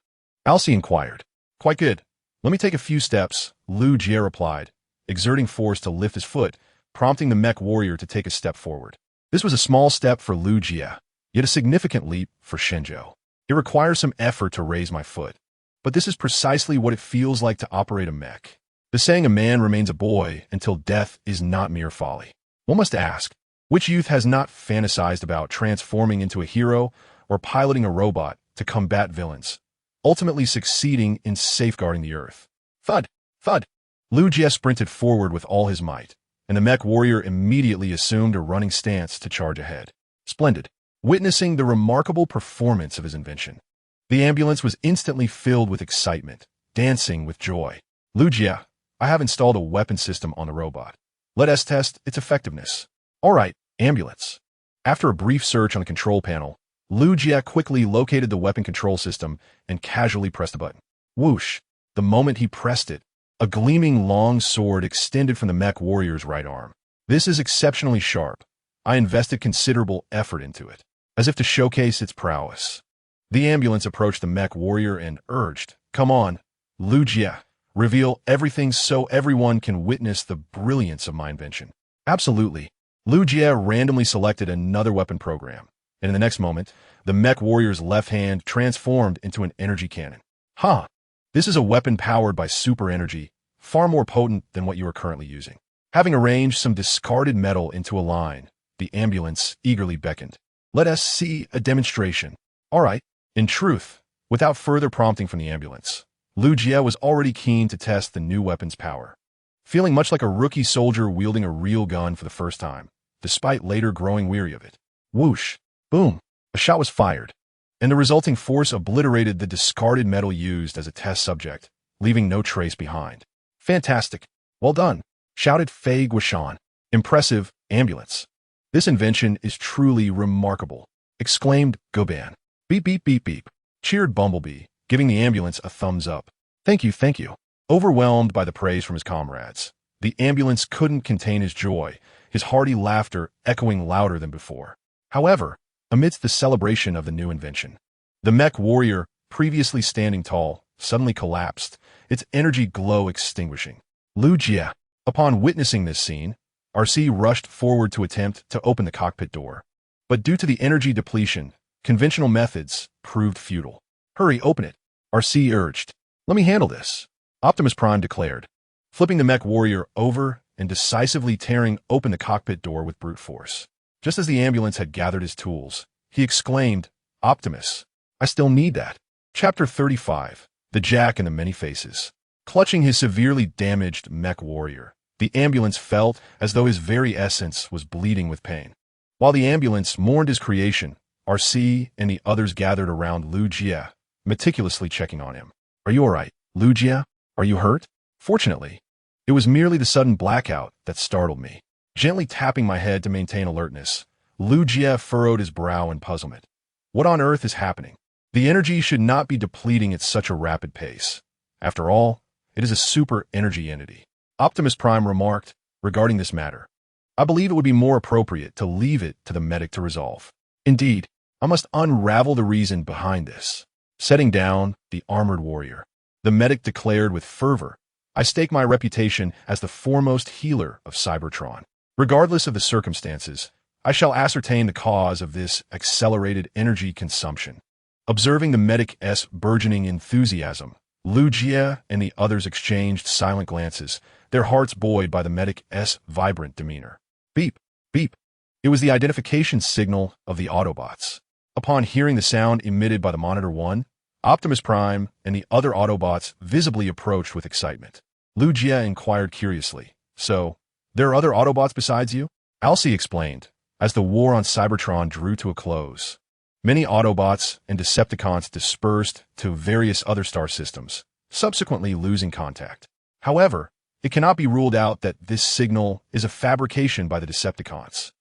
Alcee inquired. Quite good. Let me take a few steps, Lu Jie replied, exerting force to lift his foot, prompting the mech warrior to take a step forward. This was a small step for Lu Jie, yet a significant leap for Shenzhou. It requires some effort to raise my foot, but this is precisely what it feels like to operate a mech. The saying a man remains a boy until death is not mere folly. One must ask, which youth has not fantasized about transforming into a hero or piloting a robot to combat villains, ultimately succeeding in safeguarding the Earth? Thud! Thud! Lu Jie sprinted forward with all his might, and the mech warrior immediately assumed a running stance to charge ahead. Splendid. Witnessing the remarkable performance of his invention, the ambulance was instantly filled with excitement, dancing with joy. Lu Jie, I have installed a weapon system on the robot. Let us test its effectiveness. All right, ambulance. After a brief search on the control panel, Lu Jie quickly located the weapon control system and casually pressed the button. Whoosh! The moment he pressed it, a gleaming long sword extended from the mech warrior's right arm. This is exceptionally sharp. I invested considerable effort into it, as if to showcase its prowess. The ambulance approached the mech warrior and urged, Come on, Lu Jie, reveal everything so everyone can witness the brilliance of my invention. Absolutely. Lu Jie randomly selected another weapon program, and in the next moment, the mech warrior's left hand transformed into an energy cannon. Huh! This is a weapon powered by super energy, far more potent than what you are currently using. Having arranged some discarded metal into a line, the ambulance eagerly beckoned. Let us see a demonstration. All right. In truth, without further prompting from the ambulance, Lu Jie was already keen to test the new weapon's power. Feeling much like a rookie soldier wielding a real gun for the first time, despite later growing weary of it. Whoosh! Boom! A shot was fired, and the resulting force obliterated the discarded metal used as a test subject, leaving no trace behind. Fantastic! Well done! Shouted Fei Guishan. Impressive, ambulance. This invention is truly remarkable, exclaimed Goban. Beep beep beep beep, cheered Bumblebee, giving the ambulance a thumbs up. Thank you, thank you. Overwhelmed by the praise from his comrades, the ambulance couldn't contain his joy, his hearty laughter echoing louder than before. However, amidst the celebration of the new invention, the mech warrior, previously standing tall, suddenly collapsed, its energy glow extinguishing. Lu Jie. Upon witnessing this scene, RC rushed forward to attempt to open the cockpit door. But due to the energy depletion, conventional methods proved futile. Hurry, open it, RC urged. Let me handle this, Optimus Prime declared, flipping the mech warrior over and decisively tearing open the cockpit door with brute force. Just as the ambulance had gathered his tools, he exclaimed, Optimus, I still need that. Chapter 35, The Jack and the Many Faces. Clutching his severely damaged mech warrior, the ambulance felt as though his very essence was bleeding with pain. While the ambulance mourned his creation, RC and the others gathered around Lu Jie, meticulously checking on him. Are you all right, Lu Jie? Are you hurt? Fortunately, it was merely the sudden blackout that startled me. Gently tapping my head to maintain alertness, Lu Jie furrowed his brow in puzzlement. What on earth is happening? The energy should not be depleting at such a rapid pace. After all, it is a super energy entity. Optimus Prime remarked regarding this matter. I believe it would be more appropriate to leave it to the medic to resolve. Indeed, I must unravel the reason behind this. Setting down the armored warrior, the medic declared with fervor, I stake my reputation as the foremost healer of Cybertron. Regardless of the circumstances, I shall ascertain the cause of this accelerated energy consumption. Observing the medic's burgeoning enthusiasm, Lu Jie and the others exchanged silent glances, their hearts buoyed by the medic's vibrant demeanor. Beep, beep. It was the identification signal of the Autobots. Upon hearing the sound emitted by the Monitor 1, Optimus Prime and the other Autobots visibly approached with excitement. Lu Jie inquired curiously, So, there are other Autobots besides you? Alcee explained, as the war on Cybertron drew to a close. Many Autobots and Decepticons dispersed to various other star systems, subsequently losing contact. However, it cannot be ruled out that this signal is a fabrication by the Decepticons.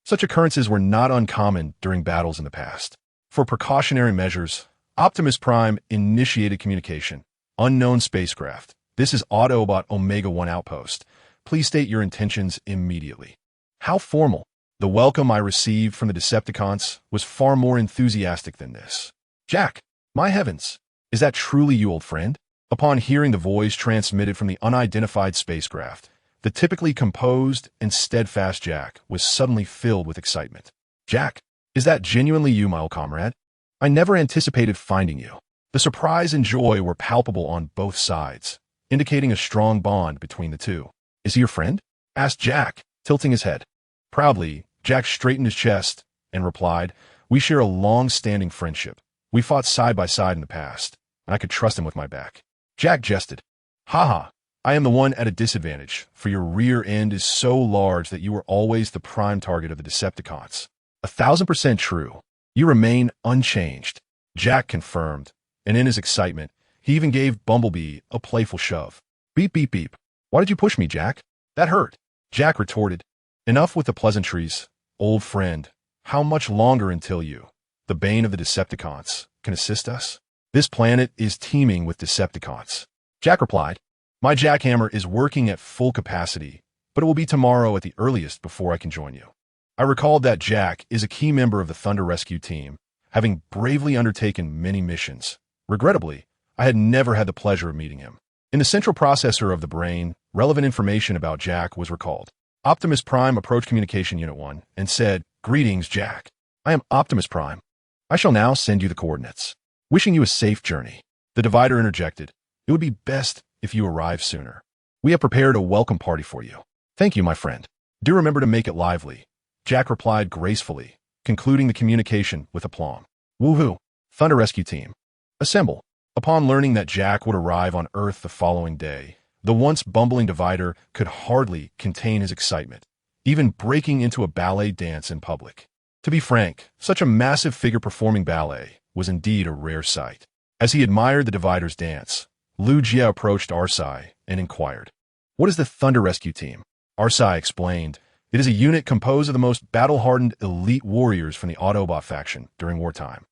Such occurrences were not uncommon during battles in the past. For precautionary measures, Optimus Prime initiated communication. Unknown spacecraft. This is Autobot Omega-1 Outpost. Please state your intentions immediately. How formal. The welcome I received from the Decepticons was far more enthusiastic than this. Jack, my heavens, is that truly you, old friend? Upon hearing the voice transmitted from the unidentified spacecraft, the typically composed and steadfast Jack was suddenly filled with excitement. Jack, is that genuinely you, my old comrade? I never anticipated finding you. The surprise and joy were palpable on both sides, indicating a strong bond between the two. Is he your friend? Asked Jack, tilting his head. Proudly, Jack straightened his chest and replied, We share a long-standing friendship. We fought side by side in the past, and I could trust him with my back. Jack jested. Haha, I am the one at a disadvantage, for your rear end is so large that you are always the prime target of the Decepticons. 1,000% true. You remain unchanged, Jack confirmed, and in his excitement, he even gave Bumblebee a playful shove. Beep, beep, beep. Why did you push me, Jack? That hurt. Jack retorted. Enough with the pleasantries, old friend. How much longer until you, the bane of the Decepticons, can assist us? This planet is teeming with Decepticons. Jack replied. My jackhammer is working at full capacity, but it will be tomorrow at the earliest before I can join you. I recalled that Jack is a key member of the Thunder Rescue Team, having bravely undertaken many missions. Regrettably, I had never had the pleasure of meeting him. In the central processor of the brain, relevant information about Jack was recalled. Optimus Prime approached Communication Unit 1 and said, Greetings, Jack. I am Optimus Prime. I shall now send you the coordinates. Wishing you a safe journey. The Divider interjected. It would be best if you arrive sooner. We have prepared a welcome party for you. Thank you, my friend. Do remember to make it lively. Jack replied gracefully, concluding the communication with aplomb. Woohoo! Thunder Rescue Team. Assemble. Upon learning that Jack would arrive on Earth the following day, the once bumbling Divider could hardly contain his excitement, even breaking into a ballet dance in public. To be frank, such a massive figure performing ballet was indeed a rare sight. As he admired the Divider's dance, Lu Jie approached Arsai and inquired, What is the Thunder Rescue Team? Arsai explained, It is a unit composed of the most battle-hardened elite warriors from the Autobot faction during wartime.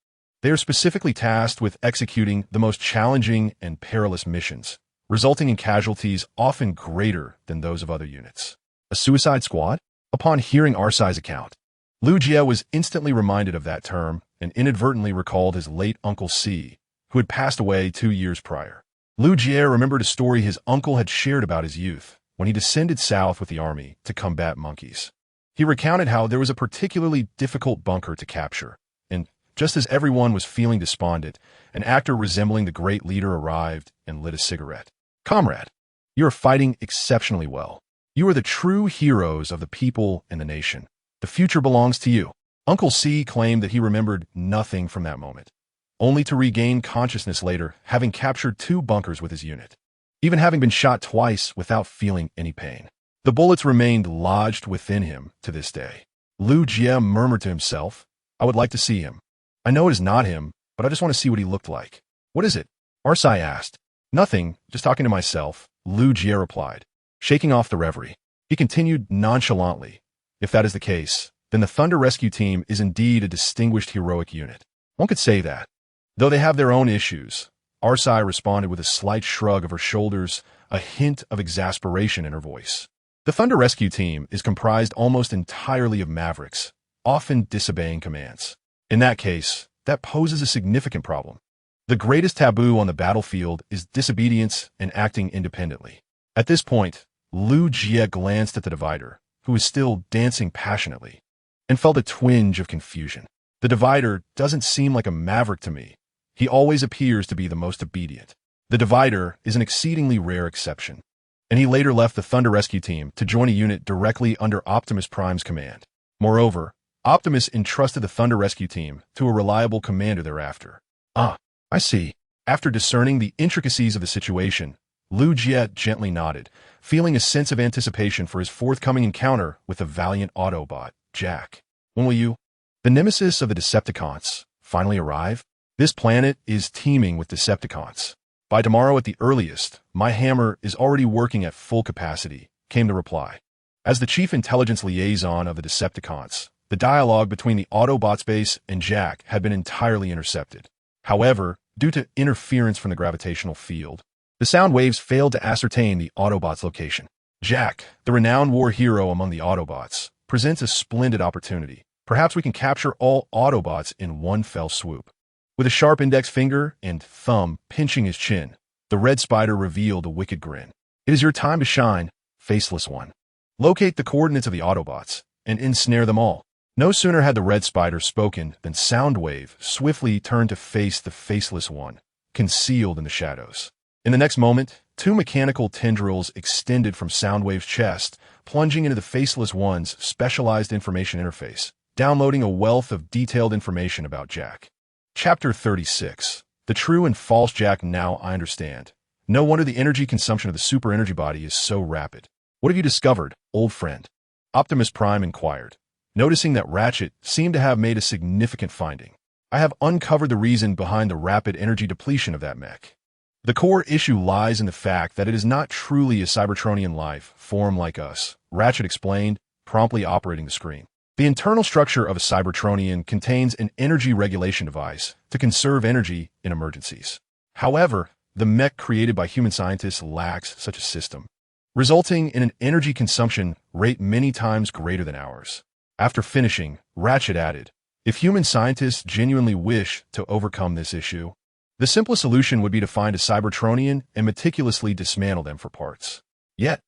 They are specifically tasked with executing the most challenging and perilous missions, resulting in casualties often greater than those of other units. A suicide squad? Upon hearing Arsai's account, Lu Jie was instantly reminded of that term and inadvertently recalled his late Uncle C, who had passed away 2 years prior. Lu Jie remembered a story his uncle had shared about his youth when he descended south with the army to combat monkeys. He recounted how there was a particularly difficult bunker to capture, and just as everyone was feeling despondent, an actor resembling the great leader arrived and lit a cigarette. Comrade, you are fighting exceptionally well. You are the true heroes of the people and the nation. The future belongs to you. Uncle C claimed that he remembered nothing from that moment, only to regain consciousness later, having captured 2 bunkers with his unit, even having been shot twice without feeling any pain. The bullets remained lodged within him to this day. Lu Jie murmured to himself, I would like to see him. I know it is not him, but I just want to see what he looked like. What is it? Arsai asked. Nothing, just talking to myself, Lu Jie replied, shaking off the reverie. He continued nonchalantly, If that is the case, then the Thunder Rescue Team is indeed a distinguished heroic unit. One could say that. Though they have their own issues, Arsai responded with a slight shrug of her shoulders, a hint of exasperation in her voice. The Thunder Rescue Team is comprised almost entirely of mavericks, often disobeying commands. In that case, that poses a significant problem. The greatest taboo on the battlefield is disobedience and acting independently. At this point, Lu Jie glanced at the Divider, who was still dancing passionately, and felt a twinge of confusion. The Divider doesn't seem like a maverick to me. He always appears to be the most obedient. The Divider is an exceedingly rare exception, and he later left the Thunder Rescue Team to join a unit directly under Optimus Prime's command. Moreover, Optimus entrusted the Thunder Rescue Team to a reliable commander thereafter. Ah, I see. After discerning the intricacies of the situation, Lu Jie gently nodded, feeling a sense of anticipation for his forthcoming encounter with the valiant Autobot, Jack. When will you, the nemesis of the Decepticons, finally arrive? This planet is teeming with Decepticons. By tomorrow at the earliest, my hammer is already working at full capacity, came the reply. As the chief intelligence liaison of the Decepticons, The dialogue between the Autobots base and Jack had been entirely intercepted. However, due to interference from the gravitational field, the sound waves failed to ascertain the Autobots' location. Jack, the renowned war hero among the Autobots, presents a splendid opportunity. Perhaps we can capture all Autobots in one fell swoop. With a sharp index finger and thumb pinching his chin, the Red Spider revealed a wicked grin. It is your time to shine, faceless one. Locate the coordinates of the Autobots and ensnare them all. No sooner had the Red Spider spoken than Soundwave swiftly turned to face the faceless one, concealed in the shadows. In the next moment, two mechanical tendrils extended from Soundwave's chest, plunging into the faceless one's specialized information interface, downloading a wealth of detailed information about Jack. Chapter 36. The True and False Jack. Now I understand. No wonder the energy consumption of the super energy body is so rapid. What have you discovered, old friend? Optimus Prime inquired, noticing that Ratchet seemed to have made a significant finding. I have uncovered the reason behind the rapid energy depletion of that mech. The core issue lies in the fact that it is not truly a Cybertronian life form like us, Ratchet explained, promptly operating the screen. The internal structure of a Cybertronian contains an energy regulation device to conserve energy in emergencies. However, the mech created by human scientists lacks such a system, resulting in an energy consumption rate many times greater than ours. After finishing, Ratchet added, if human scientists genuinely wish to overcome this issue, the simplest solution would be to find a Cybertronian and meticulously dismantle them for parts. Yet,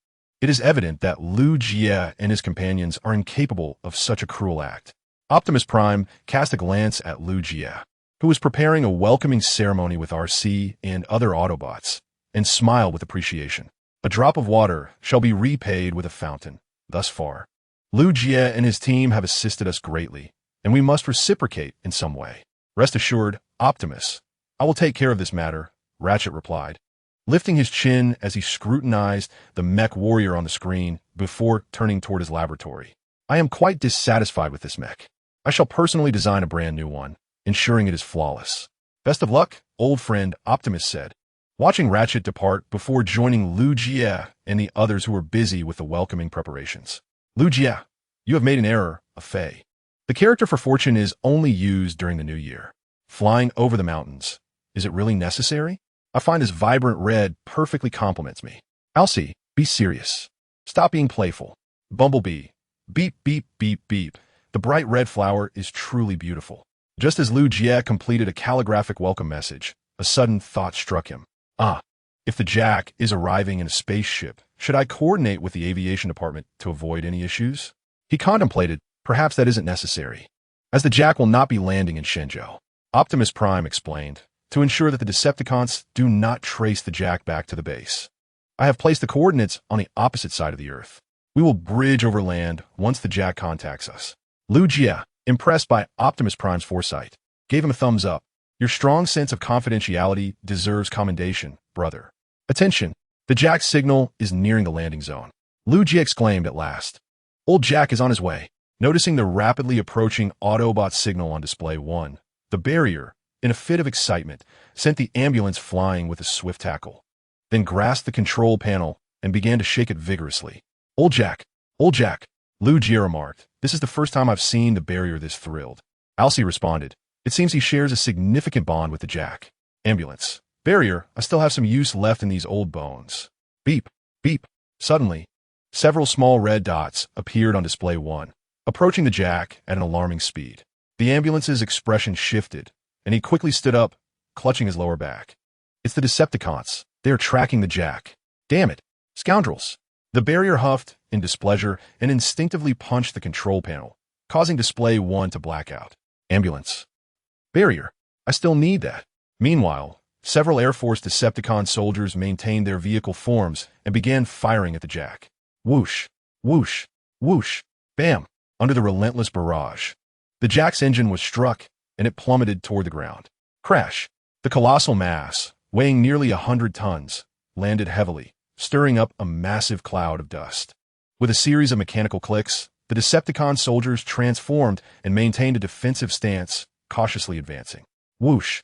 it is evident that Lu Jie and his companions are incapable of such a cruel act. Optimus Prime cast a glance at Lu Jie, who was preparing a welcoming ceremony with RC and other Autobots, and smiled with appreciation. A drop of water shall be repaid with a fountain. Thus far, Lu Jie and his team have assisted us greatly, and we must reciprocate in some way. Rest assured, Optimus, I will take care of this matter, Ratchet replied, lifting his chin as he scrutinized the mech warrior on the screen before turning toward his laboratory. I am quite dissatisfied with this mech. I shall personally design a brand new one, ensuring it is flawless. Best of luck, old friend, Optimus said, watching Ratchet depart before joining Lu Jie and the others who were busy with the welcoming preparations. Lu Jie, you have made an error, a fey. The character for fortune is only used during the new year. Flying over the mountains. Is it really necessary? I find this vibrant red perfectly complements me. Alcy, be serious. Stop being playful. Bumblebee. Beep, beep, beep, beep. The bright red flower is truly beautiful. Just as Lu Jie completed a calligraphic welcome message, a sudden thought struck him. If the Jack is arriving in a spaceship, should I coordinate with the aviation department to avoid any issues? He contemplated, perhaps that isn't necessary, as the Jack will not be landing in Shenzhou. Optimus Prime explained, to ensure that the Decepticons do not trace the Jack back to the base. I have placed the coordinates on the opposite side of the Earth. We will bridge over land once the Jack contacts us. Lu Jie, impressed by Optimus Prime's foresight, gave him a thumbs up. Your strong sense of confidentiality deserves commendation, brother. Attention, the Jack signal is nearing the landing zone. Lu Jie exclaimed at last. Old Jack is on his way. Noticing the rapidly approaching Autobot signal on display 1, the barrier, in a fit of excitement, sent the ambulance flying with a swift tackle, then grasped the control panel and began to shake it vigorously. Old Jack, Lu Jie remarked, this is the first time I've seen the barrier this thrilled. Alcy responded, it seems he shares a significant bond with the Jack. Ambulance. Barrier, I still have some use left in these old bones. Beep, beep. Suddenly, several small red dots appeared on display 1, approaching the Jack at an alarming speed. The ambulance's expression shifted, and he quickly stood up, clutching his lower back. It's the Decepticons. They are tracking the Jack. Damn it. Scoundrels. The barrier huffed in displeasure and instinctively punched the control panel, causing display 1 to black out. Ambulance. Barrier. I still need that. Meanwhile, several Air Force Decepticon soldiers maintained their vehicle forms and began firing at the Jack. Whoosh, whoosh, whoosh, bam, under the relentless barrage. The Jack's engine was struck, and it plummeted toward the ground. Crash. The colossal mass, weighing nearly 100 tons, landed heavily, stirring up a massive cloud of dust. With a series of mechanical clicks, the Decepticon soldiers transformed and maintained a defensive stance, cautiously advancing. Whoosh.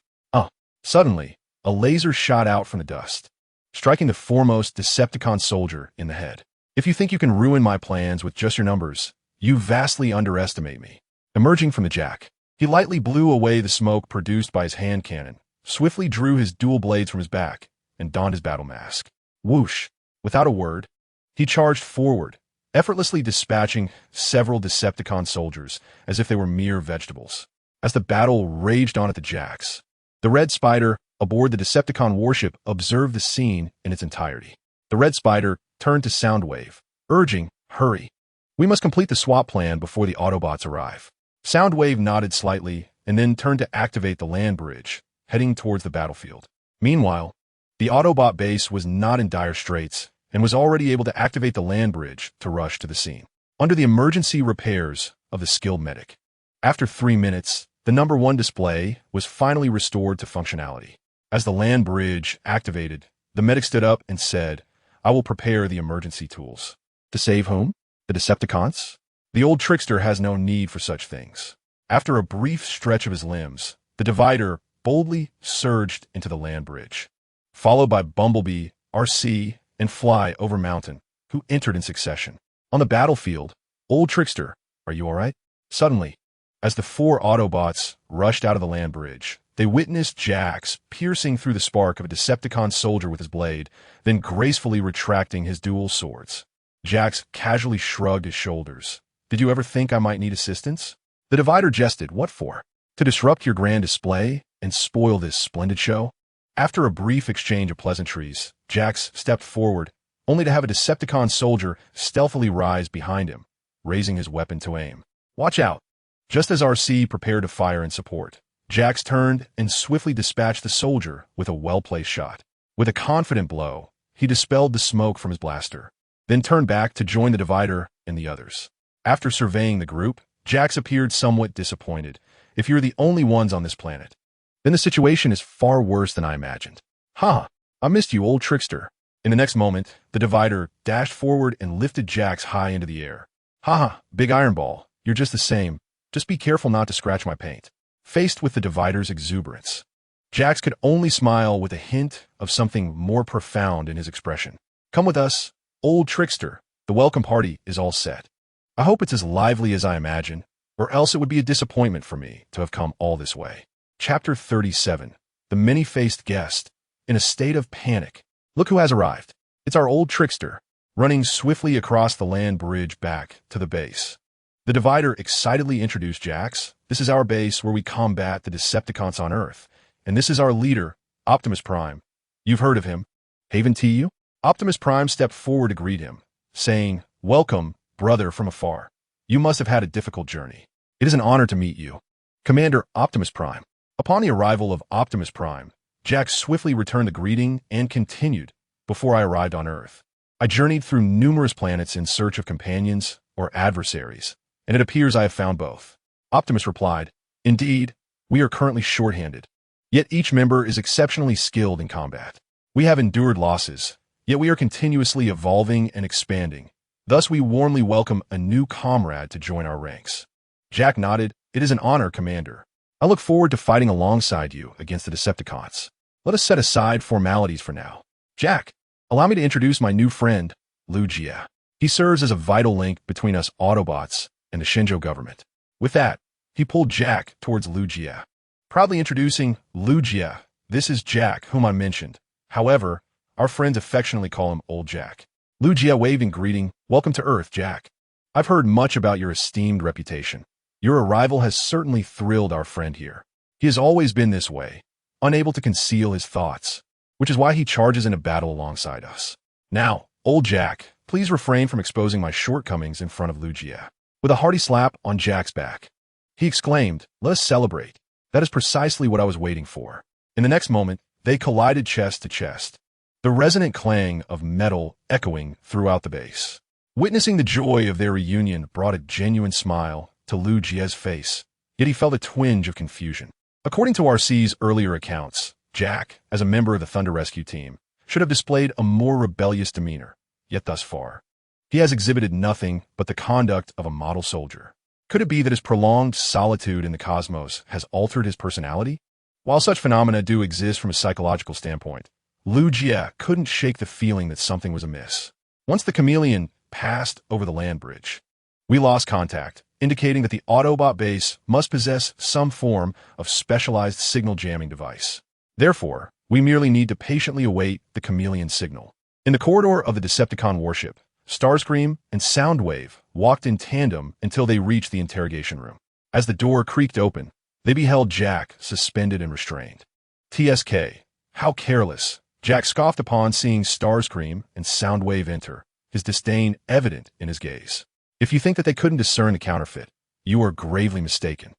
Suddenly, a laser shot out from the dust, striking the foremost Decepticon soldier in the head. If you think you can ruin my plans with just your numbers, you vastly underestimate me. emerging from the jack. He lightly blew away the smoke produced by his hand cannon, swiftly drew his dual blades from his back, and donned his battle mask. Whoosh! Without a word, he charged forward, effortlessly dispatching several Decepticon soldiers as if they were mere vegetables. As the battle raged on at the jacks, the Red Spider, aboard the Decepticon warship, observed the scene in its entirety. The Red Spider turned to Soundwave, urging, "Hurry. We must complete the swap plan before the Autobots arrive." Soundwave nodded slightly and then turned to activate the land bridge, heading towards the battlefield. Meanwhile, the Autobot base was not in dire straits and was already able to activate the land bridge to rush to the scene, under the emergency repairs of the skilled medic. After 3 minutes, the number 1 display was finally restored to functionality. As the land bridge activated, the medic stood up and said, "I will prepare the emergency tools." To save whom? The Decepticons? The old trickster has no need for such things. After a brief stretch of his limbs, the Divider boldly surged into the land bridge, followed by Bumblebee, RC, and Fly Over Mountain, who entered in succession. On the battlefield, old trickster, are you all right? Suddenly, as the 4 Autobots rushed out of the land bridge, they witnessed Jax piercing through the spark of a Decepticon soldier with his blade, then gracefully retracting his dual swords. Jax casually shrugged his shoulders. "Did you ever think I might need assistance?" The Divider jested. "What for? To disrupt your grand display and spoil this splendid show?" After a brief exchange of pleasantries, Jax stepped forward, only to have a Decepticon soldier stealthily rise behind him, raising his weapon to aim. "Watch out!" Just as RC prepared to fire in support, Jax turned and swiftly dispatched the soldier with a well-placed shot. With a confident blow, he dispelled the smoke from his blaster, then turned back to join the Divider and the others. After surveying the group, Jax appeared somewhat disappointed. "If you're the only ones on this planet, then the situation is far worse than I imagined." "Ha! I missed you, old trickster." In the next moment, the Divider dashed forward and lifted Jax high into the air. "Ha ha, Big Iron Ball, you're just the same. Just be careful not to scratch my paint." Faced with the Divider's exuberance, Jax could only smile with a hint of something more profound in his expression. "Come with us, old trickster. The welcome party is all set. I hope it's as lively as I imagine, or else it would be a disappointment for me to have come all this way." Chapter 37. The Many-Faced Guest. In a state of panic. Look who has arrived. It's our old trickster, running swiftly across the land bridge back to the base. The Divider excitedly introduced Jax. "This is our base where we combat the Decepticons on Earth, and this is our leader, Optimus Prime. You've heard of him. Haven to you?" Optimus Prime stepped forward to greet him, saying, "Welcome, brother from afar. You must have had a difficult journey. It is an honor to meet you, Commander Optimus Prime." Upon the arrival of Optimus Prime, Jax swiftly returned the greeting and continued, "Before I arrived on Earth, I journeyed through numerous planets in search of companions or adversaries, and it appears I have found both." Optimus replied, "Indeed, we are currently short-handed. Yet each member is exceptionally skilled in combat. We have endured losses, yet we are continuously evolving and expanding. Thus we warmly welcome a new comrade to join our ranks." Jack nodded. "It is an honor, Commander. I look forward to fighting alongside you against the Decepticons. Let us set aside formalities for now. Jack, allow me to introduce my new friend, Lugia. He serves as a vital link between us Autobots and the Shinjo government." With that, he pulled Jack towards Lugia. Proudly introducing Lugia, "This is Jack, whom I mentioned. However, our friends affectionately call him Old Jack." Lugia waved in greeting, "Welcome to Earth, Jack. I've heard much about your esteemed reputation. Your arrival has certainly thrilled our friend here. He has always been this way, unable to conceal his thoughts, which is why he charges into battle alongside us. Now, Old Jack, please refrain from exposing my shortcomings in front of Lugia." With a hearty slap on Jack's back, he exclaimed, "Let us celebrate. That is precisely what I was waiting for." In the next moment, they collided chest to chest, the resonant clang of metal echoing throughout the base. Witnessing the joy of their reunion brought a genuine smile to Lugia's face, yet he felt a twinge of confusion. According to RC's earlier accounts, Jack, as a member of the Thunder Rescue team, should have displayed a more rebellious demeanor, yet thus far, he has exhibited nothing but the conduct of a model soldier. Could it be that his prolonged solitude in the cosmos has altered his personality? While such phenomena do exist from a psychological standpoint, Lugia couldn't shake the feeling that something was amiss. Once the chameleon passed over the land bridge, we lost contact, indicating that the Autobot base must possess some form of specialized signal jamming device. Therefore, we merely need to patiently await the chameleon signal. In the corridor of the Decepticon warship, Starscream and Soundwave walked in tandem until they reached the interrogation room. As the door creaked open, they beheld Jack suspended and restrained. TSK. How careless. Jack scoffed upon seeing Starscream and Soundwave enter, his disdain evident in his gaze. If you think that they couldn't discern the counterfeit, you are gravely mistaken.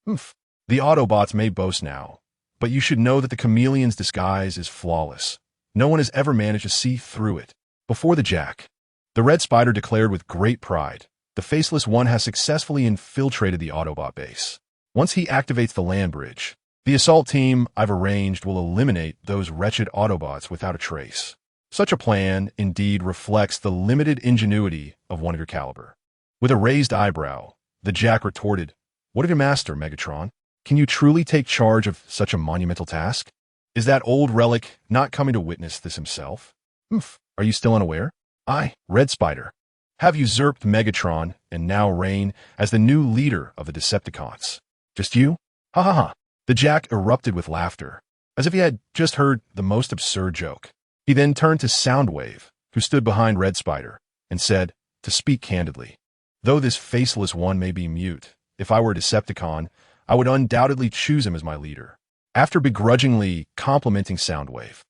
Oomph. The Autobots may boast now, but you should know that the chameleon's disguise is flawless. No one has ever managed to see through it. Before the Jack, the Red Spider declared with great pride, the Faceless One has successfully infiltrated the Autobot base. Once he activates the land bridge, the assault team I've arranged will eliminate those wretched Autobots without a trace. Such a plan indeed reflects the limited ingenuity of one of your caliber. With a raised eyebrow, the Jack retorted, "What of your master, Megatron? Can you truly take charge of such a monumental task? Is that old relic not coming to witness this himself? Are you still unaware? I, Red Spider, have usurped Megatron and now reign as the new leader of the Decepticons. Just you? Ha ha ha." The Jack erupted with laughter, as if he had just heard the most absurd joke. He then turned to Soundwave, who stood behind Red Spider, and said, "To speak candidly, though this Faceless One may be mute, if I were a Decepticon, I would undoubtedly choose him as my leader." After begrudgingly complimenting Soundwave,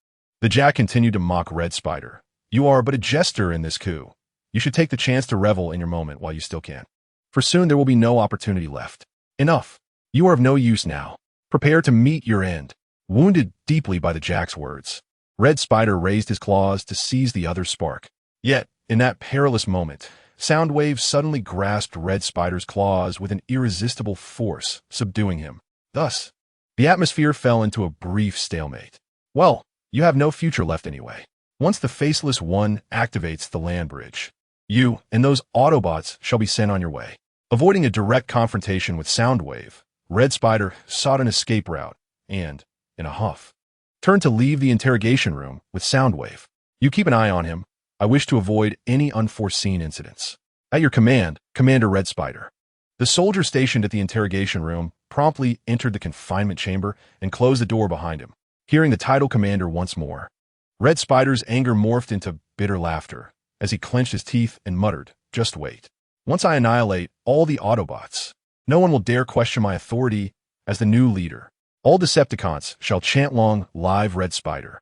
the Jack continued to mock Red Spider. "You are but a jester in this coup. You should take the chance to revel in your moment while you still can. For soon there will be no opportunity left. Enough. You are of no use now. Prepare to meet your end." Wounded deeply by the Jack's words, Red Spider raised his claws to seize the other's spark. Yet, in that perilous moment, Soundwave suddenly grasped Red Spider's claws with an irresistible force, subduing him. Thus, the atmosphere fell into a brief stalemate. Well, you have no future left anyway. Once the Faceless One activates the land bridge, you and those Autobots shall be sent on your way. Avoiding a direct confrontation with Soundwave, Red Spider sought an escape route and, in a huff, turned to leave the interrogation room with Soundwave. "You keep an eye on him. I wish to avoid any unforeseen incidents." "At your command, Commander Red Spider." The soldier stationed at the interrogation room promptly entered the confinement chamber and closed the door behind him. Hearing the title commander once more, Red Spider's anger morphed into bitter laughter as he clenched his teeth and muttered, "Just wait. Once I annihilate all the Autobots, no one will dare question my authority as the new leader. All Decepticons shall chant long, 'Live Red Spider.'"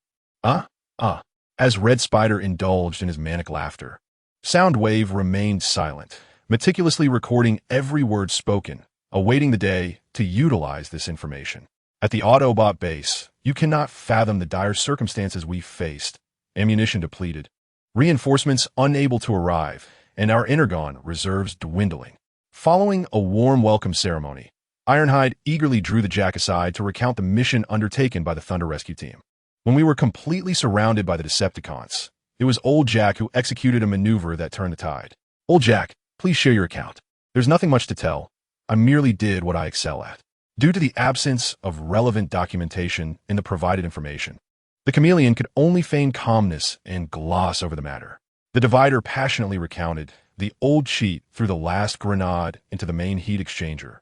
As Red Spider indulged in his manic laughter, Soundwave remained silent, meticulously recording every word spoken, awaiting the day to utilize this information. At the Autobot base, you cannot fathom the dire circumstances we faced. Ammunition depleted, reinforcements unable to arrive, and our Energon reserves dwindling. Following a warm welcome ceremony, Ironhide eagerly drew the Jack aside to recount the mission undertaken by the Thunder Rescue Team. When we were completely surrounded by the Decepticons, it was Old Jack who executed a maneuver that turned the tide. "Old Jack, please share your account." "There's nothing much to tell. I merely did what I excel at." Due to the absence of relevant documentation in the provided information, the chameleon could only feign calmness and gloss over the matter. The Divider passionately recounted the old cheat threw the last grenade into the main heat exchanger,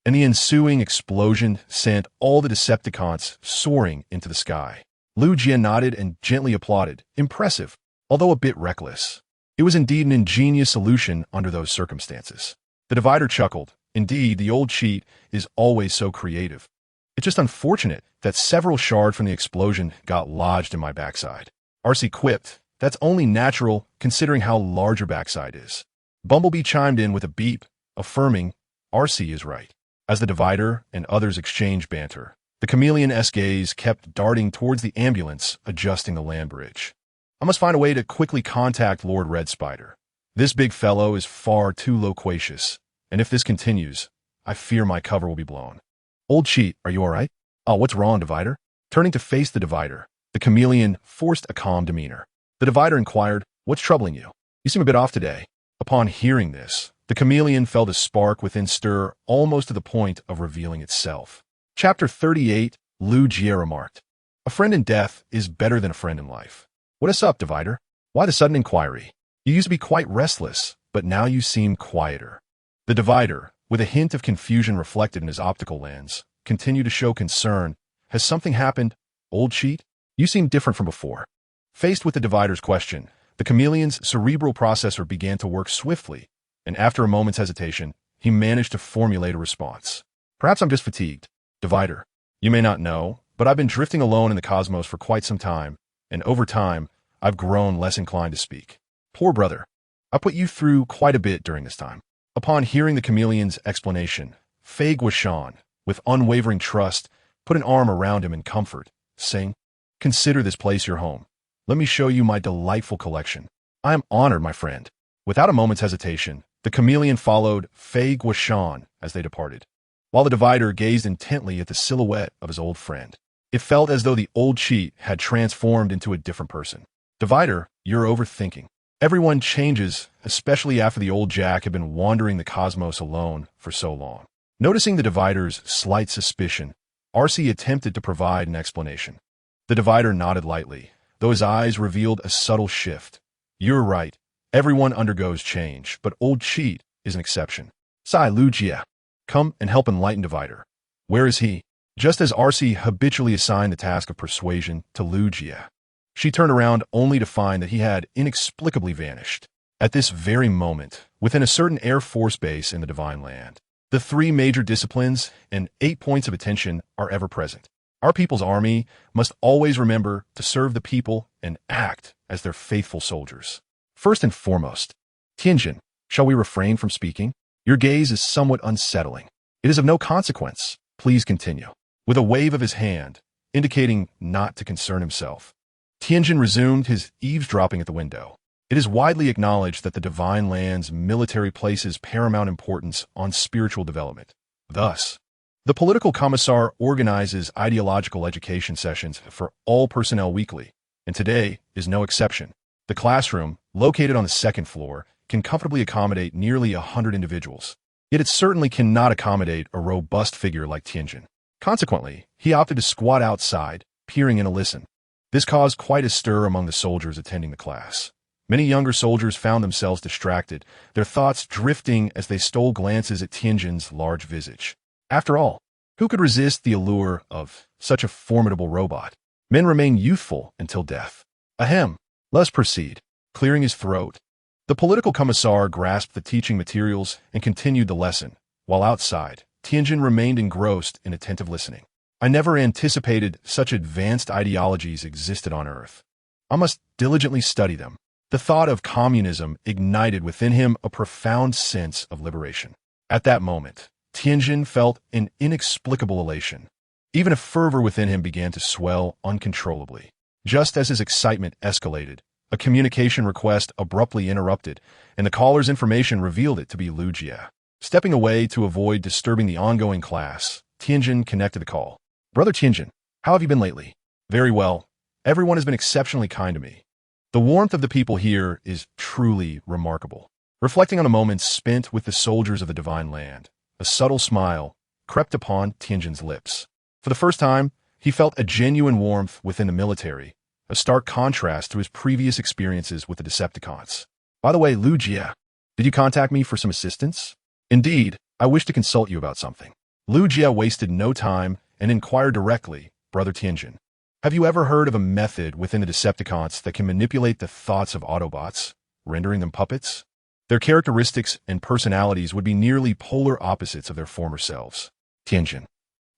and the ensuing explosion sent all the Decepticons soaring into the sky. Liu Jia nodded and gently applauded. Impressive, although a bit reckless. It was indeed an ingenious solution under those circumstances. The Divider chuckled. Indeed, the old cheat is always so creative. It's just unfortunate that several shards from the explosion got lodged in my backside. RC quipped, "That's only natural considering how large your backside is." Bumblebee chimed in with a beep, affirming, "RC is right." As the Divider and others exchanged banter, the chameleon-esque gaze kept darting towards the ambulance adjusting the land bridge. "I must find a way to quickly contact Lord Red Spider. This big fellow is far too loquacious, and if this continues, I fear my cover will be blown." "Old cheat, are you all right?" "Oh, what's wrong, Divider?" Turning to face the Divider, the chameleon forced a calm demeanor. The Divider inquired, "What's troubling you? You seem a bit off today." Upon hearing this, the chameleon felt a spark within stir almost to the point of revealing itself. Chapter 38, Liu Jie remarked, "A friend in death is better than a friend in life." "What is up, Divider? Why the sudden inquiry? You used to be quite restless, but now you seem quieter." The Divider, with a hint of confusion reflected in his optical lens, continued to show concern. Has something happened, old cheat? You seem different from before. Faced with the divider's question, the chameleon's cerebral processor began to work swiftly, and after a moment's hesitation, he managed to formulate a response. Perhaps I'm just fatigued. Divider, you may not know, but I've been drifting alone in the cosmos for quite some time, and over time, I've grown less inclined to speak. Poor brother, I put you through quite a bit during this time. Upon hearing the chameleon's explanation, Fei Guishan, with unwavering trust, put an arm around him in comfort, saying, "Consider this place your home. Let me show you my delightful collection. I am honored, my friend." Without a moment's hesitation, the chameleon followed Fei Guishan as they departed, while the divider gazed intently at the silhouette of his old friend. It felt as though the old cheat had transformed into a different person. Divider, you're overthinking. Everyone changes, especially after the old Jack had been wandering the cosmos alone for so long. Noticing the divider's slight suspicion, RC attempted to provide an explanation. The divider nodded lightly, though his eyes revealed a subtle shift. You're right. Everyone undergoes change, but old cheat is an exception. Sai Lugia, come and help enlighten divider. Where is he? Just as RC habitually assigned the task of persuasion to Lugia, she turned around only to find that he had inexplicably vanished. At this very moment, within a certain Air Force base in the Divine Land, the 3 major disciplines and 8 points of attention are ever present. Our people's army must always remember to serve the people and act as their faithful soldiers. First and foremost, Tianjin, shall we refrain from speaking? Your gaze is somewhat unsettling. It is of no consequence. Please continue. With a wave of his hand, indicating not to concern himself, Tianjin resumed his eavesdropping at the window. It is widely acknowledged that the Divine Land's military places paramount importance on spiritual development. Thus, the political commissar organizes ideological education sessions for all personnel weekly, and today is no exception. The classroom, located on the 2nd floor, can comfortably accommodate nearly 100 individuals. Yet it certainly cannot accommodate a robust figure like Tianjin. Consequently, he opted to squat outside, peering in to listen. This caused quite a stir among the soldiers attending the class. Many younger soldiers found themselves distracted, their thoughts drifting as they stole glances at Tianjin's large visage. After all, who could resist the allure of such a formidable robot? Men remain youthful until death. Ahem, let's proceed. Clearing his throat, the political commissar grasped the teaching materials and continued the lesson, while outside, Tianjin remained engrossed in attentive listening. I never anticipated such advanced ideologies existed on Earth. I must diligently study them. The thought of communism ignited within him a profound sense of liberation. At that moment, Tianjin felt an inexplicable elation. Even a fervor within him began to swell uncontrollably. Just as his excitement escalated, a communication request abruptly interrupted, and the caller's information revealed it to be Lugia. Stepping away to avoid disturbing the ongoing class, Tianjin connected the call. Brother Tianjin, how have you been lately? Very well. Everyone has been exceptionally kind to me. The warmth of the people here is truly remarkable. Reflecting on a moment spent with the soldiers of the Divine Land, a subtle smile crept upon Tianjin's lips. For the first time, he felt a genuine warmth within the military, a stark contrast to his previous experiences with the Decepticons. By the way, Lugia, did you contact me for some assistance? Indeed, I wish to consult you about something. Lugia wasted no time and inquired directly, Brother Tianjin. Have you ever heard of a method within the Decepticons that can manipulate the thoughts of Autobots, rendering them puppets? Their characteristics and personalities would be nearly polar opposites of their former selves. Tianjin.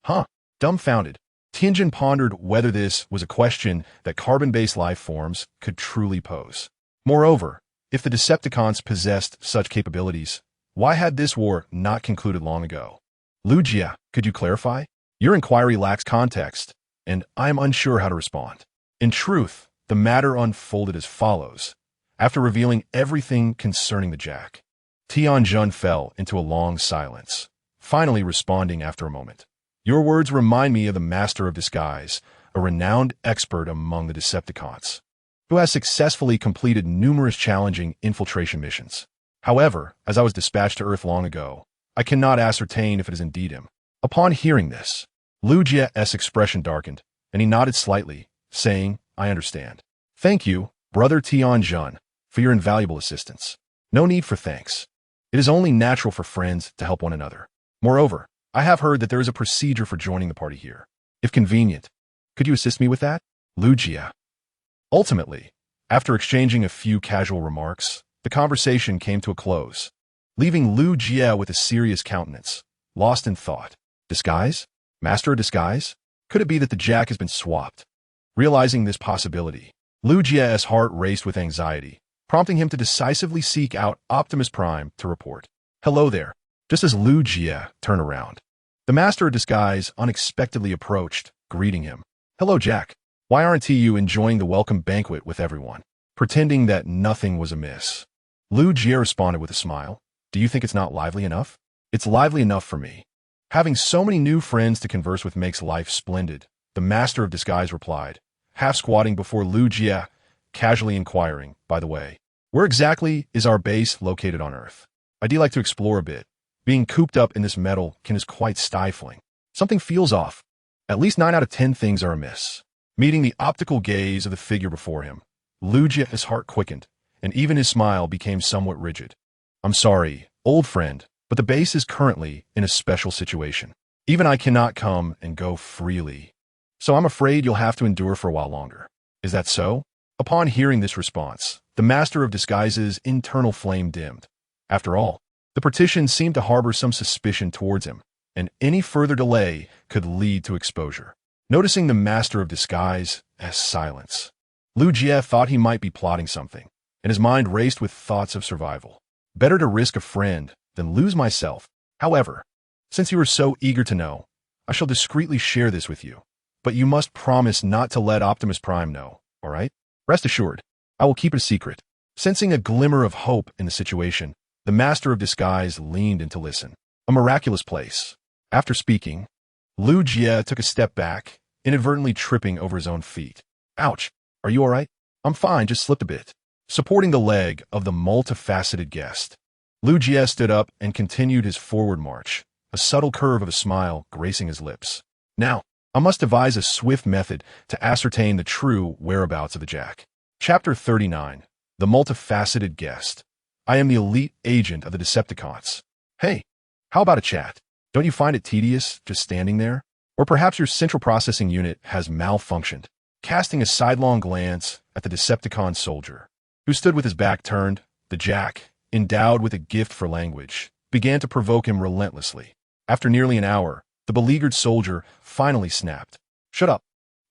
Huh. Dumbfounded, Tianjin pondered whether this was a question that carbon-based life forms could truly pose. Moreover, if the Decepticons possessed such capabilities, why had this war not concluded long ago? Lugia, could you clarify? Your inquiry lacks context, and I am unsure how to respond. In truth, the matter unfolded as follows. After revealing everything concerning the Jack, Tianjin fell into a long silence, finally responding after a moment. Your words remind me of the Master of Disguise, a renowned expert among the Decepticons, who has successfully completed numerous challenging infiltration missions. However, as I was dispatched to Earth long ago, I cannot ascertain if it is indeed him. Upon hearing this, Lugia's expression darkened, and he nodded slightly, saying, I understand. Thank you, Brother Tianjin, for your invaluable assistance. No need for thanks. It is only natural for friends to help one another. Moreover, I have heard that there is a procedure for joining the party here. If convenient, could you assist me with that? Lugia. Ultimately, after exchanging a few casual remarks, the conversation came to a close, leaving Lugia with a serious countenance, lost in thought. Disguise? Master of disguise? Could it be that the Jack has been swapped? Realizing this possibility, Lugia's heart raced with anxiety, prompting him to decisively seek out Optimus Prime to report. Hello there. Just as Lugia turned around, the Master of Disguise unexpectedly approached, greeting him. Hello, Jack. Why aren't you enjoying the welcome banquet with everyone? Pretending that nothing was amiss, Lugia responded with a smile. Do you think it's not lively enough? It's lively enough for me. Having so many new friends to converse with makes life splendid, the Master of Disguise replied, half squatting before Lugia, casually inquiring, by the way, where exactly is our base located on Earth? I'd like to explore a bit. Being cooped up in this metal is quite stifling. Something feels off. At least 9 out of 10 things are amiss. Meeting the optical gaze of the figure before him, Lugia's heart quickened, and even his smile became somewhat rigid. I'm sorry, old friend, but the base is currently in a special situation. Even I cannot come and go freely. So I'm afraid you'll have to endure for a while longer. Is that so? Upon hearing this response, the Master of Disguise's internal flame dimmed. After all, the partition seemed to harbor some suspicion towards him, and any further delay could lead to exposure. Noticing the Master of Disguise as silence, Lugia thought he might be plotting something, and his mind raced with thoughts of survival. Better to risk a friend than lose myself. However, since you are so eager to know, I shall discreetly share this with you. But you must promise not to let Optimus Prime know, all right? Rest assured, I will keep it a secret. Sensing a glimmer of hope in the situation, the Master of Disguise leaned in to listen. A miraculous place. After speaking, Lugia took a step back, inadvertently tripping over his own feet. Ouch. Are you all right? I'm fine, just slipped a bit. Supporting the leg of the multifaceted guest, Lugia stood up and continued his forward march, a subtle curve of a smile gracing his lips. Now, I must devise a swift method to ascertain the true whereabouts of the Jack. Chapter 39. The Multifaceted Guest. I am the elite agent of the Decepticons. Hey, how about a chat? Don't you find it tedious just standing there? Or perhaps your central processing unit has malfunctioned. Casting a sidelong glance at the Decepticon soldier, who stood with his back turned, the Jack, endowed with a gift for language, began to provoke him relentlessly. After nearly an hour, the beleaguered soldier finally snapped. Shut up.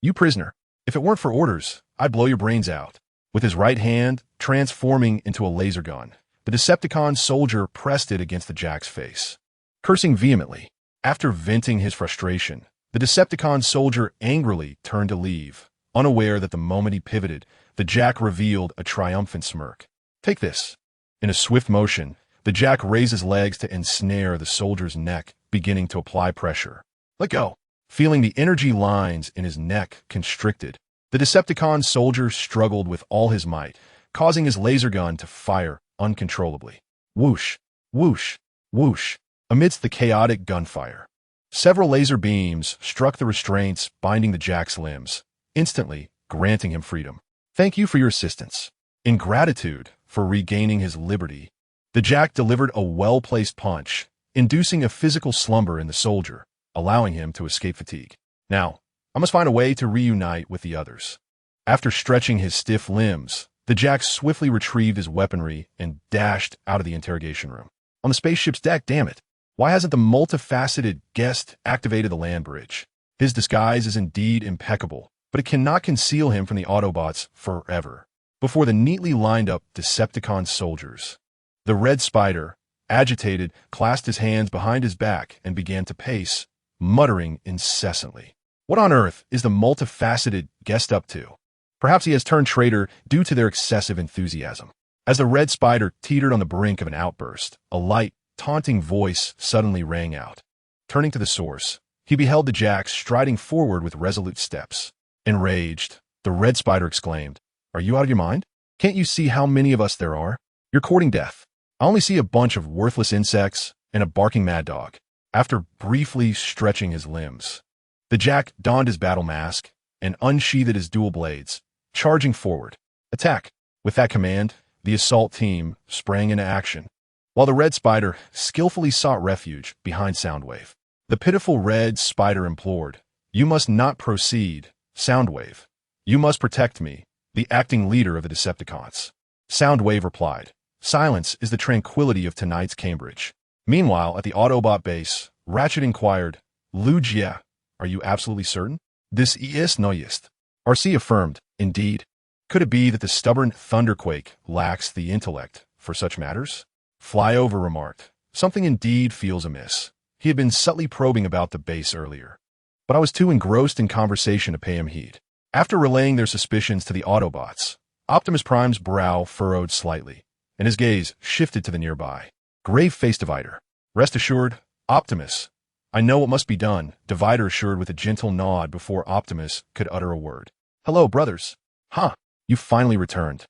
You prisoner. If it weren't for orders, I'd blow your brains out. With his right hand transforming into a laser gun, the Decepticon soldier pressed it against the Jack's face. Cursing vehemently, after venting his frustration, the Decepticon soldier angrily turned to leave, unaware that the moment he pivoted, the Jack revealed a triumphant smirk. Take this. In a swift motion, the Jack raised his legs to ensnare the soldier's neck, beginning to apply pressure. Let go. Feeling the energy lines in his neck constricted, the Decepticon soldier struggled with all his might, causing his laser gun to fire uncontrollably. Whoosh, whoosh, whoosh. Amidst the chaotic gunfire, several laser beams struck the restraints binding the Jack's limbs, instantly granting him freedom. Thank you for your assistance. In gratitude for regaining his liberty, the Jack delivered a well-placed punch, inducing a physical slumber in the soldier, allowing him to escape fatigue. Now, I must find a way to reunite with the others. After stretching his stiff limbs, the Jack swiftly retrieved his weaponry and dashed out of the interrogation room. On the spaceship's deck, damn it. Why hasn't the multifaceted guest activated the land bridge? His disguise is indeed impeccable, but it cannot conceal him from the Autobots forever. Before the neatly lined up Decepticon soldiers, the Red Spider, agitated, clasped his hands behind his back and began to pace, muttering incessantly. What on earth is the multifaceted guest up to? Perhaps he has turned traitor due to their excessive enthusiasm. As the Red Spider teetered on the brink of an outburst, a light, taunting voice suddenly rang out. Turning to the source, he beheld the Jack striding forward with resolute steps. Enraged, the Red Spider exclaimed, Are you out of your mind? Can't you see how many of us there are? You're courting death. I only see a bunch of worthless insects and a barking mad dog. After briefly stretching his limbs, the Jack donned his battle mask and unsheathed his dual blades, charging forward. Attack! With that command, the assault team sprang into action. while the red spider skillfully sought refuge behind Soundwave. The pitiful red spider implored, "You must not proceed, Soundwave. You must protect me, the acting leader of the Decepticons." Soundwave replied, "Silence is the tranquility of tonight's Cambridge." Meanwhile, at the Autobot base, Ratchet inquired, "Lugia, are you absolutely certain? This is noist." RC affirmed, "Indeed. Could it be that the stubborn Thunderquake lacks the intellect for such matters?" Flyover remarked, "Something indeed feels amiss." He had been subtly probing about the base earlier, but I was too engrossed in conversation to pay him heed. After relaying their suspicions to the Autobots, Optimus Prime's brow furrowed slightly, and his gaze shifted to the nearby grave-faced Divider. "Rest assured, Optimus, I know what must be done," Divider assured with a gentle nod before Optimus could utter a word. "Hello, brothers. Huh, you finally returned.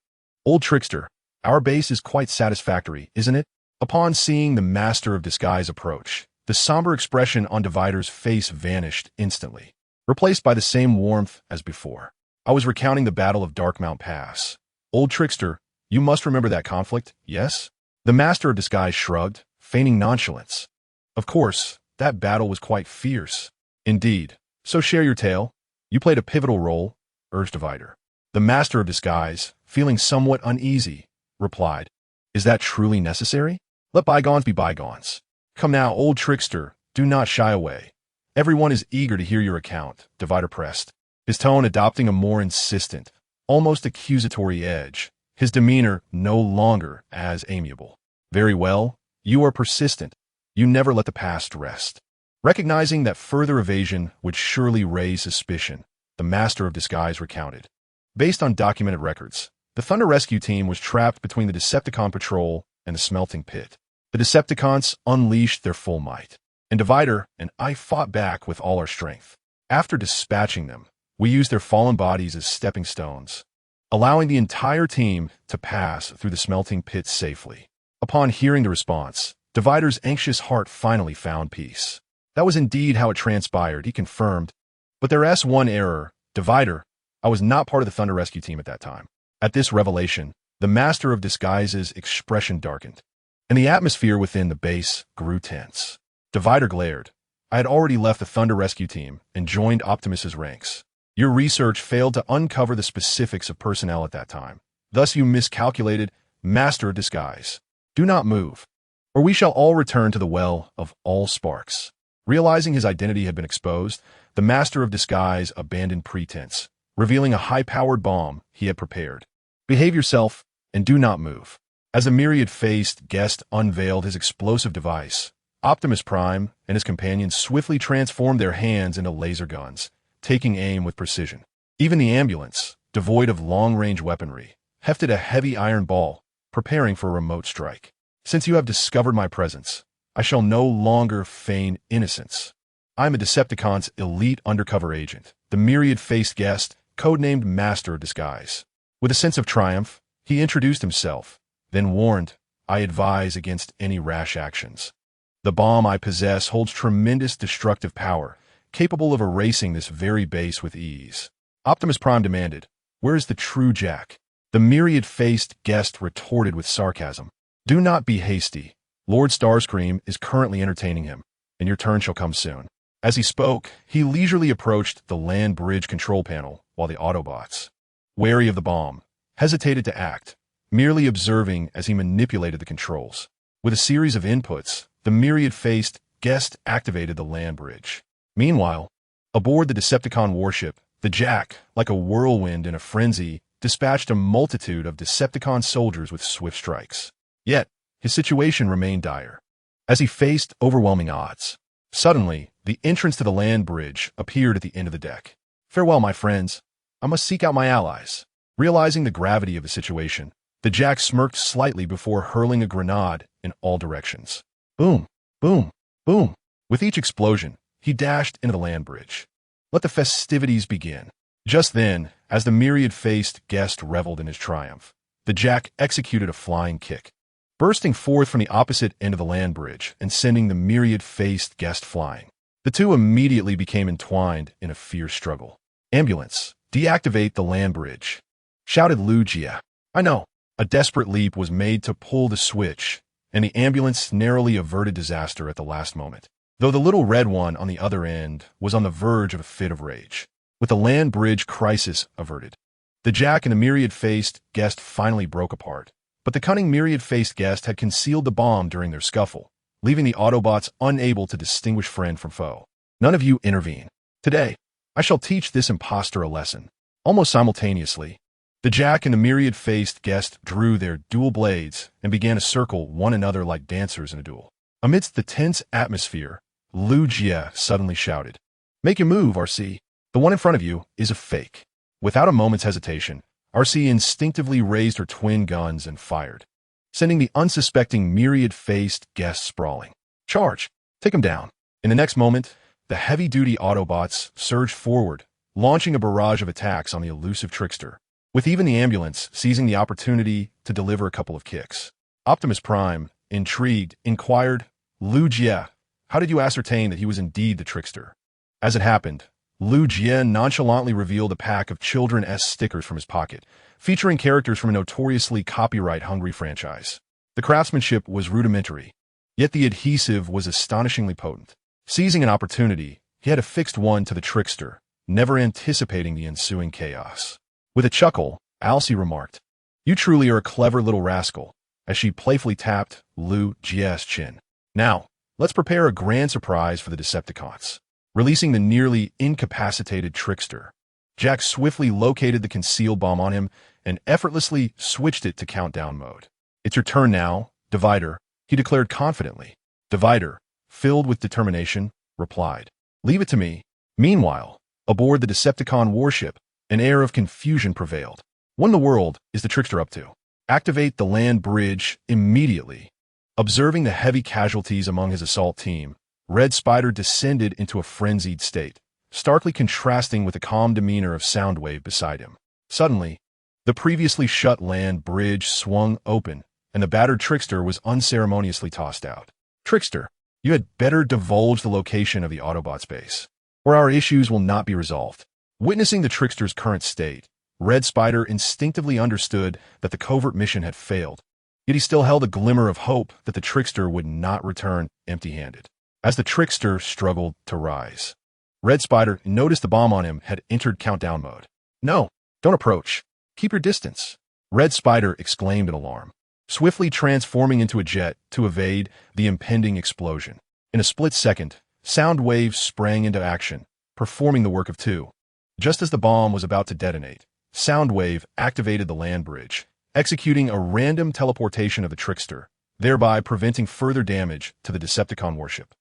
Old trickster, our base is quite satisfactory, isn't it?" Upon seeing the Master of Disguise approach, the somber expression on Divider's face vanished instantly, replaced by the same warmth as before. "I was recounting the Battle of Darkmount Pass. Old trickster, you must remember that conflict, yes?" The Master of Disguise shrugged, feigning nonchalance. "Of course, that battle was quite fierce." "Indeed. So share your tale. You played a pivotal role," urged Divider. The Master of Disguise, feeling somewhat uneasy, replied, "Is that truly necessary? Let bygones be bygones. Come now, old trickster, do not shy away. Everyone is eager to hear your account," Divider pressed, his tone adopting a more insistent, almost accusatory edge, his demeanor no longer as amiable. "Very well, you are persistent. You never let the past rest." Recognizing that further evasion would surely raise suspicion, the Master of Disguise recounted. Based on documented records, the Thunder Rescue Team was trapped between the Decepticon Patrol and the Smelting Pit. The Decepticons unleashed their full might, and Divider and I fought back with all our strength. After dispatching them, we used their fallen bodies as stepping stones, allowing the entire team to pass through the Smelting Pit safely. Upon hearing the response, Divider's anxious heart finally found peace. That was indeed how it transpired, he confirmed. But there's one error. Divider, I was not part of the Thunder Rescue Team at that time. At this revelation, the Master of Disguise's expression darkened, and the atmosphere within the base grew tense. Divider glared. "I had already left the Thunder Rescue Team and joined Optimus's ranks. Your research failed to uncover the specifics of personnel at that time. Thus you miscalculated, Master of Disguise. Do not move, or we shall all return to the well of all sparks." Realizing his identity had been exposed, the Master of Disguise abandoned pretense, revealing a high-powered bomb he had prepared. "Behave yourself, and do not move." As a myriad-faced guest unveiled his explosive device, Optimus Prime and his companions swiftly transformed their hands into laser guns, taking aim with precision. Even the ambulance, devoid of long-range weaponry, hefted a heavy iron ball, preparing for a remote strike. "Since you have discovered my presence, I shall no longer feign innocence. I am a Decepticon's elite undercover agent," the myriad-faced guest, codenamed Master of Disguise. With a sense of triumph, he introduced himself, then warned, "I advise against any rash actions. The bomb I possess holds tremendous destructive power, capable of erasing this very base with ease." Optimus Prime demanded, "Where is the true Jack?" The myriad-faced guest retorted with sarcasm, "Do not be hasty. Lord Starscream is currently entertaining him, and your turn shall come soon." As he spoke, he leisurely approached the land bridge control panel, while the Autobots, wary of the bomb, hesitated to act, merely observing as he manipulated the controls. With a series of inputs, the myriad-faced guest activated the land bridge. Meanwhile, aboard the Decepticon warship, the Jack, like a whirlwind in a frenzy, dispatched a multitude of Decepticon soldiers with swift strikes. Yet, his situation remained dire, as he faced overwhelming odds. Suddenly, the entrance to the land bridge appeared at the end of the deck. "Farewell, my friends. I must seek out my allies." Realizing the gravity of the situation, the Jack smirked slightly before hurling a grenade in all directions. Boom, boom, boom. With each explosion, he dashed into the land bridge. Let the festivities begin. Just then, as the myriad-faced guest reveled in his triumph, the Jack executed a flying kick, bursting forth from the opposite end of the land bridge and sending the myriad-faced guest flying. The two immediately became entwined in a fierce struggle. "Ambulance, deactivate the land bridge," shouted Lugia. "I know." A desperate leap was made to pull the switch, and the ambulance narrowly averted disaster at the last moment, though the little red one on the other end was on the verge of a fit of rage. With the land bridge crisis averted, the Jack and the myriad-faced guest finally broke apart, but the cunning myriad-faced guest had concealed the bomb during their scuffle, leaving the Autobots unable to distinguish friend from foe. None of you intervene. Today, I shall teach this imposter a lesson. Almost simultaneously, the Jack and the myriad-faced guest drew their dual blades and began to circle one another like dancers in a duel. Amidst the tense atmosphere, Lu Jie suddenly shouted, "Make your move, RC. The one in front of you is a fake." Without a moment's hesitation, RC instinctively raised her twin guns and fired, sending the unsuspecting myriad-faced guest sprawling. "Charge! Take him down!" In the next moment, the heavy-duty Autobots surged forward, launching a barrage of attacks on the elusive trickster, with even the ambulance seizing the opportunity to deliver a couple of kicks. Optimus Prime, intrigued, inquired, "Lu Jie, how did you ascertain that he was indeed the trickster?" As it happened, Lu Jie nonchalantly revealed a pack of Children-S stickers from his pocket, featuring characters from a notoriously copyright-hungry franchise. The craftsmanship was rudimentary, yet the adhesive was astonishingly potent. Seizing an opportunity, he had affixed one to the trickster, never anticipating the ensuing chaos. With a chuckle, Alcee remarked, "You truly are a clever little rascal," as she playfully tapped Lu Jie's chin. "Now, let's prepare a grand surprise for the Decepticons." Releasing the nearly incapacitated trickster, Jack swiftly located the concealed bomb on him and effortlessly switched it to countdown mode. "It's your turn now, Divider," he declared confidently. Divider, filled with determination, replied, "Leave it to me." Meanwhile, aboard the Decepticon warship, an air of confusion prevailed. What in the world is the trickster up to? Activate the land bridge immediately. Observing the heavy casualties among his assault team, Red Spider descended into a frenzied state, starkly contrasting with the calm demeanor of Soundwave beside him. Suddenly, the previously shut land bridge swung open, and the battered trickster was unceremoniously tossed out. "Trickster, you had better divulge the location of the Autobots base, or our issues will not be resolved." Witnessing the trickster's current state, Red Spider instinctively understood that the covert mission had failed, yet he still held a glimmer of hope that the trickster would not return empty-handed. As the trickster struggled to rise, Red Spider noticed the bomb on him had entered countdown mode. "No, don't approach. Keep your distance," Red Spider exclaimed in alarm, swiftly transforming into a jet to evade the impending explosion. In a split second, Soundwave sprang into action, performing the work of two. Just as the bomb was about to detonate, Soundwave activated the land bridge, executing a random teleportation of the trickster, thereby preventing further damage to the Decepticon warship.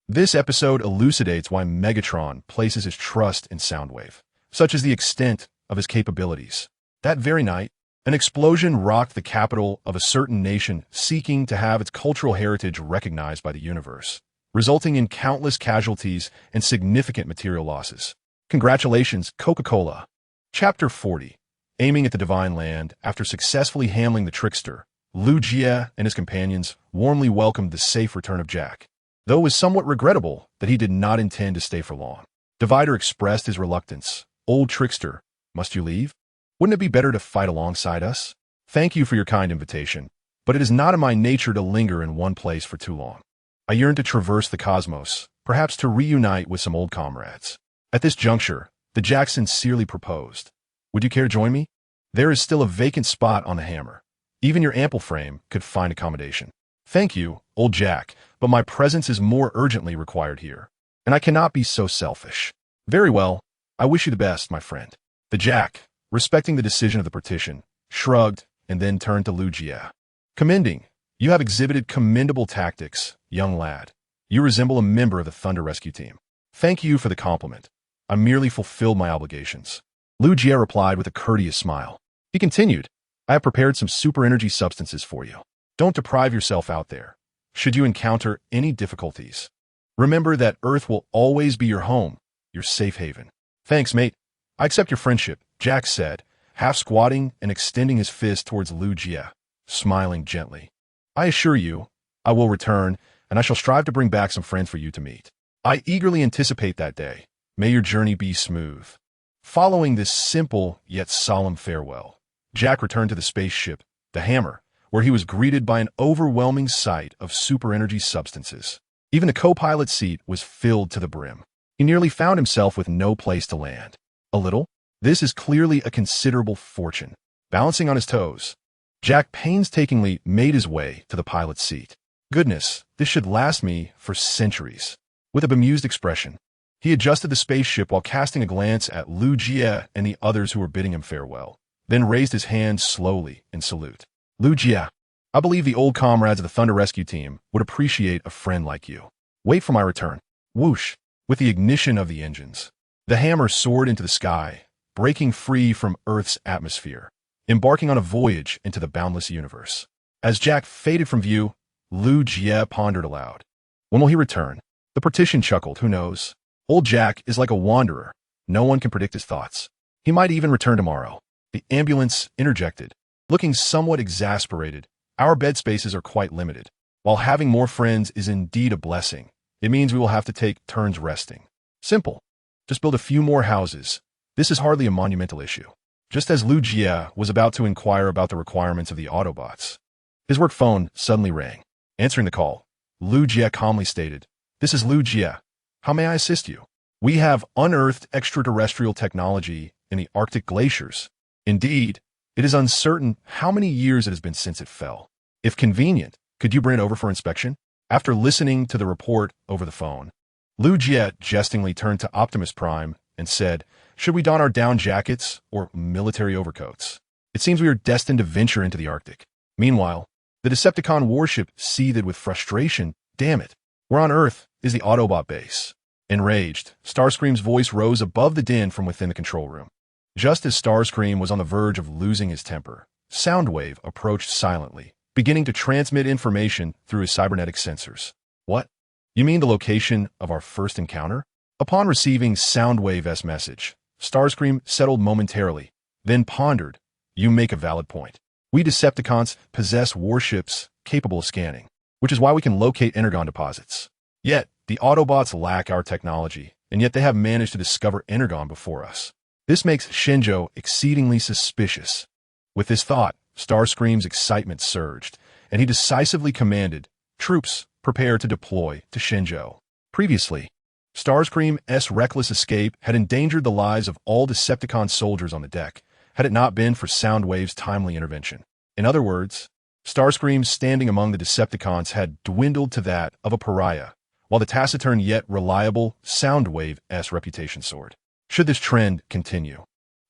This episode elucidates why Megatron places his trust in Soundwave, such as the extent of his capabilities. That very night, an explosion rocked the capital of a certain nation seeking to have its cultural heritage recognized by the universe, resulting in countless casualties and significant material losses. Congratulations, Coca-Cola. Chapter 40. Aiming at the Divine Land. After successfully handling the trickster, Lu Jie and his companions warmly welcomed the safe return of Jack, though it was somewhat regrettable that he did not intend to stay for long. Divider expressed his reluctance. "Old trickster, must you leave? Wouldn't it be better to fight alongside us? Thank you for your kind invitation, but it is not in my nature to linger in one place for too long. I yearn to traverse the cosmos, perhaps to reunite with some old comrades." At this juncture, the Jack sincerely proposed, "Would you care to join me? There is still a vacant spot on the Hammer. Even your ample frame could find accommodation." "Thank you, old Jack, but my presence is more urgently required here, and I cannot be so selfish." "Very well, I wish you the best, my friend." The Jack, respecting the decision of the partition, shrugged and then turned to Lu Jie. "Commending, you have exhibited commendable tactics, young lad. You resemble a member of the Thunder Rescue Team." "Thank you for the compliment. I merely fulfilled my obligations." Lu Jie replied with a courteous smile. He continued, "I have prepared some super energy substances for you. Don't deprive yourself out there, should you encounter any difficulties. Remember that Earth will always be your home, your safe haven." "Thanks, mate. I accept your friendship," Jack said, half squatting and extending his fist towards Lu Jie, smiling gently. "I assure you, I will return, and I shall strive to bring back some friends for you to meet. I eagerly anticipate that day. May your journey be smooth." Following this simple yet solemn farewell, Jack returned to the spaceship, the Hammer, where he was greeted by an overwhelming sight of super-energy substances. Even the co-pilot seat was filled to the brim. He nearly found himself with no place to land. A little? This is clearly a considerable fortune. Balancing on his toes, Jack painstakingly made his way to the pilot's seat. Goodness, this should last me for centuries. With a bemused expression, he adjusted the spaceship while casting a glance at Lu Jie and the others who were bidding him farewell, then raised his hand slowly in salute. Lu Jie, I believe the old comrades of the Thunder Rescue Team would appreciate a friend like you. Wait for my return. Whoosh! With the ignition of the engines, the hammer soared into the sky, breaking free from Earth's atmosphere, embarking on a voyage into the boundless universe. As Jack faded from view, Lu Jie pondered aloud. When will he return? The partition chuckled, who knows? Old Jack is like a wanderer. No one can predict his thoughts. He might even return tomorrow. The ambulance interjected, looking somewhat exasperated. Our bed spaces are quite limited. While having more friends is indeed a blessing, it means we will have to take turns resting. Simple. Just build a few more houses. This is hardly a monumental issue. Just as Lu Jie was about to inquire about the requirements of the Autobots, his work phone suddenly rang. Answering the call, Lu Jie calmly stated, "This is Lu Jie. How may I assist you? We have unearthed extraterrestrial technology in the Arctic glaciers. Indeed, it is uncertain how many years it has been since it fell. If convenient, could you bring it over for inspection?" After listening to the report over the phone, Lu Jie jestingly turned to Optimus Prime and said, "Should we don our down jackets or military overcoats? It seems we are destined to venture into the Arctic." Meanwhile, the Decepticon warship seethed with frustration. Damn it. We're on Earth is the Autobot base. Enraged, Starscream's voice rose above the din from within the control room. Just as Starscream was on the verge of losing his temper, Soundwave approached silently, beginning to transmit information through his cybernetic sensors. What? You mean the location of our first encounter? Upon receiving Soundwave's message, Starscream settled momentarily, then pondered. You make a valid point. We Decepticons possess warships capable of scanning, which is why we can locate energon deposits. Yet, the Autobots lack our technology, and yet they have managed to discover energon before us. This makes Shenzhou exceedingly suspicious. With this thought, Starscream's excitement surged, and he decisively commanded, "Troops, prepare to deploy to Shenzhou." Previously, Starscream's reckless escape had endangered the lives of all Decepticon soldiers on the deck, had it not been for Soundwave's timely intervention. In other words, Starscream's standing among the Decepticons had dwindled to that of a pariah, while the taciturn yet reliable Soundwave's reputation soared. Should this trend continue,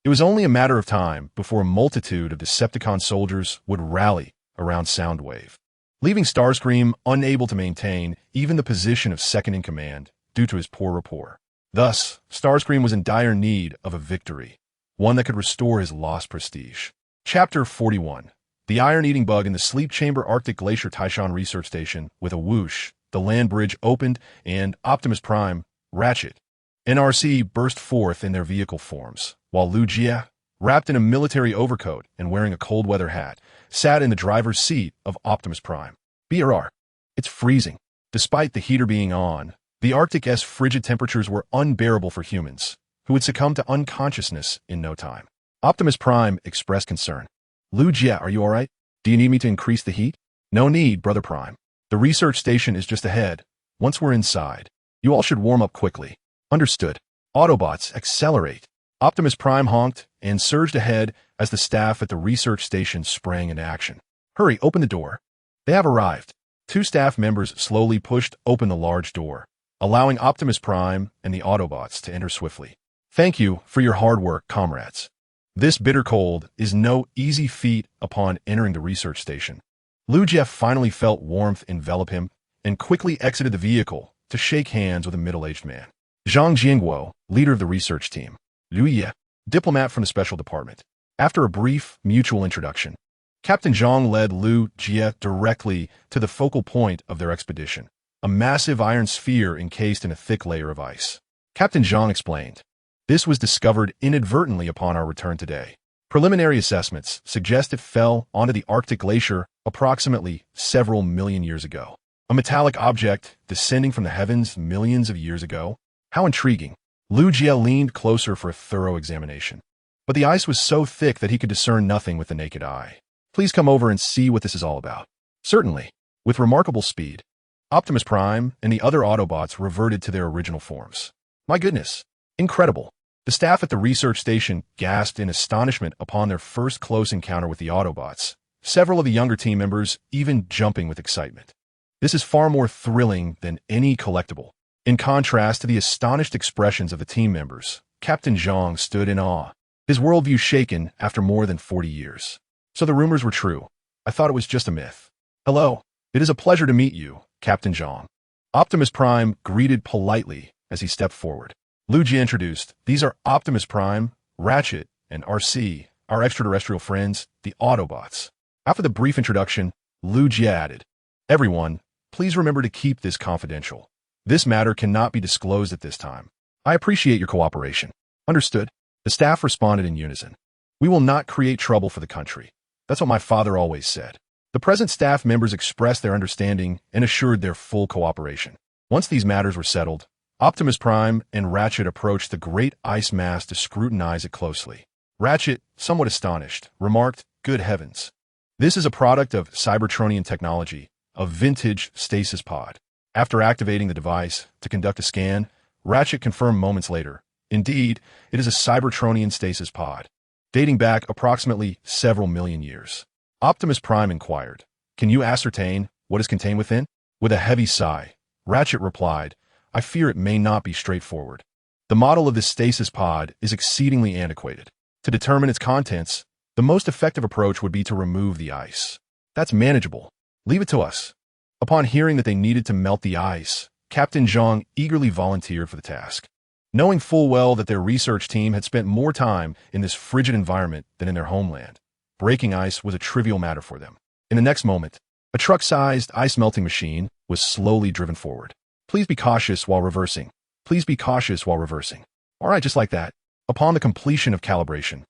it was only a matter of time before a multitude of Decepticon soldiers would rally around Soundwave, leaving Starscream unable to maintain even the position of second in command due to his poor rapport. Thus, Starscream was in dire need of a victory, one that could restore his lost prestige. Chapter 41. The iron-eating bug in the sleep chamber Arctic Glacier Taishan Research Station. With a whoosh, the land bridge opened and Optimus Prime, Ratchet, and RC burst forth in their vehicle forms, while Lu Jie, wrapped in a military overcoat and wearing a cold-weather hat, sat in the driver's seat of Optimus Prime. BRR. It's freezing. Despite the heater being on, the Arctic's frigid temperatures were unbearable for humans, who would succumb to unconsciousness in no time. Optimus Prime expressed concern. Lu Jie, are you all right? Do you need me to increase the heat? No need, Brother Prime. The research station is just ahead. Once we're inside, you all should warm up quickly. Understood. Autobots, accelerate. Optimus Prime honked and surged ahead as the staff at the research station sprang into action. Hurry, open the door. They have arrived. Two staff members slowly pushed open the large door, allowing Optimus Prime and the Autobots to enter swiftly. Thank you for your hard work, comrades. This bitter cold is no easy feat upon entering the research station. Lu Jie finally felt warmth envelop him and quickly exited the vehicle to shake hands with a middle-aged man. Zhang Jianguo, leader of the research team. Liu Ye, diplomat from the special department. After a brief mutual introduction, Captain Zhang led Lu Jie directly to the focal point of their expedition, a massive iron sphere encased in a thick layer of ice. Captain Zhang explained, "This was discovered inadvertently upon our return today. Preliminary assessments suggest it fell onto the Arctic glacier approximately several million years ago. A metallic object descending from the heavens millions of years ago. How intriguing." Lu Jie leaned closer for a thorough examination. But the ice was so thick that he could discern nothing with the naked eye. Please come over and see what this is all about. Certainly. With remarkable speed, Optimus Prime and the other Autobots reverted to their original forms. My goodness. Incredible. The staff at the research station gasped in astonishment upon their first close encounter with the Autobots, several of the younger team members even jumping with excitement. This is far more thrilling than any collectible. In contrast to the astonished expressions of the team members, Captain Zhang stood in awe, his worldview shaken after more than 40 years. So the rumors were true. I thought it was just a myth. Hello. It is a pleasure to meet you, Captain Zhang. Optimus Prime greeted politely as he stepped forward. Lu Jie introduced, these are Optimus Prime, Ratchet, and RC, our extraterrestrial friends, the Autobots. After the brief introduction, Lu Jie added, everyone, please remember to keep this confidential. This matter cannot be disclosed at this time. I appreciate your cooperation. Understood? The staff responded in unison. We will not create trouble for the country. That's what my father always said. The present staff members expressed their understanding and assured their full cooperation. Once these matters were settled, Optimus Prime and Ratchet approached the great ice mass to scrutinize it closely. Ratchet, somewhat astonished, remarked, good heavens. This is a product of Cybertronian technology, a vintage stasis pod. After activating the device to conduct a scan, Ratchet confirmed moments later, indeed, it is a Cybertronian stasis pod, dating back approximately several million years. Optimus Prime inquired, can you ascertain what is contained within? With a heavy sigh, Ratchet replied, I fear it may not be straightforward. The model of this stasis pod is exceedingly antiquated. To determine its contents, the most effective approach would be to remove the ice. That's manageable. Leave it to us. Upon hearing that they needed to melt the ice, Captain Zhang eagerly volunteered for the task. Knowing full well that their research team had spent more time in this frigid environment than in their homeland, breaking ice was a trivial matter for them. In the next moment, a truck-sized ice-melting machine was slowly driven forward. Please be cautious while reversing. Please be cautious while reversing. All right, just like that. Upon the completion of calibration,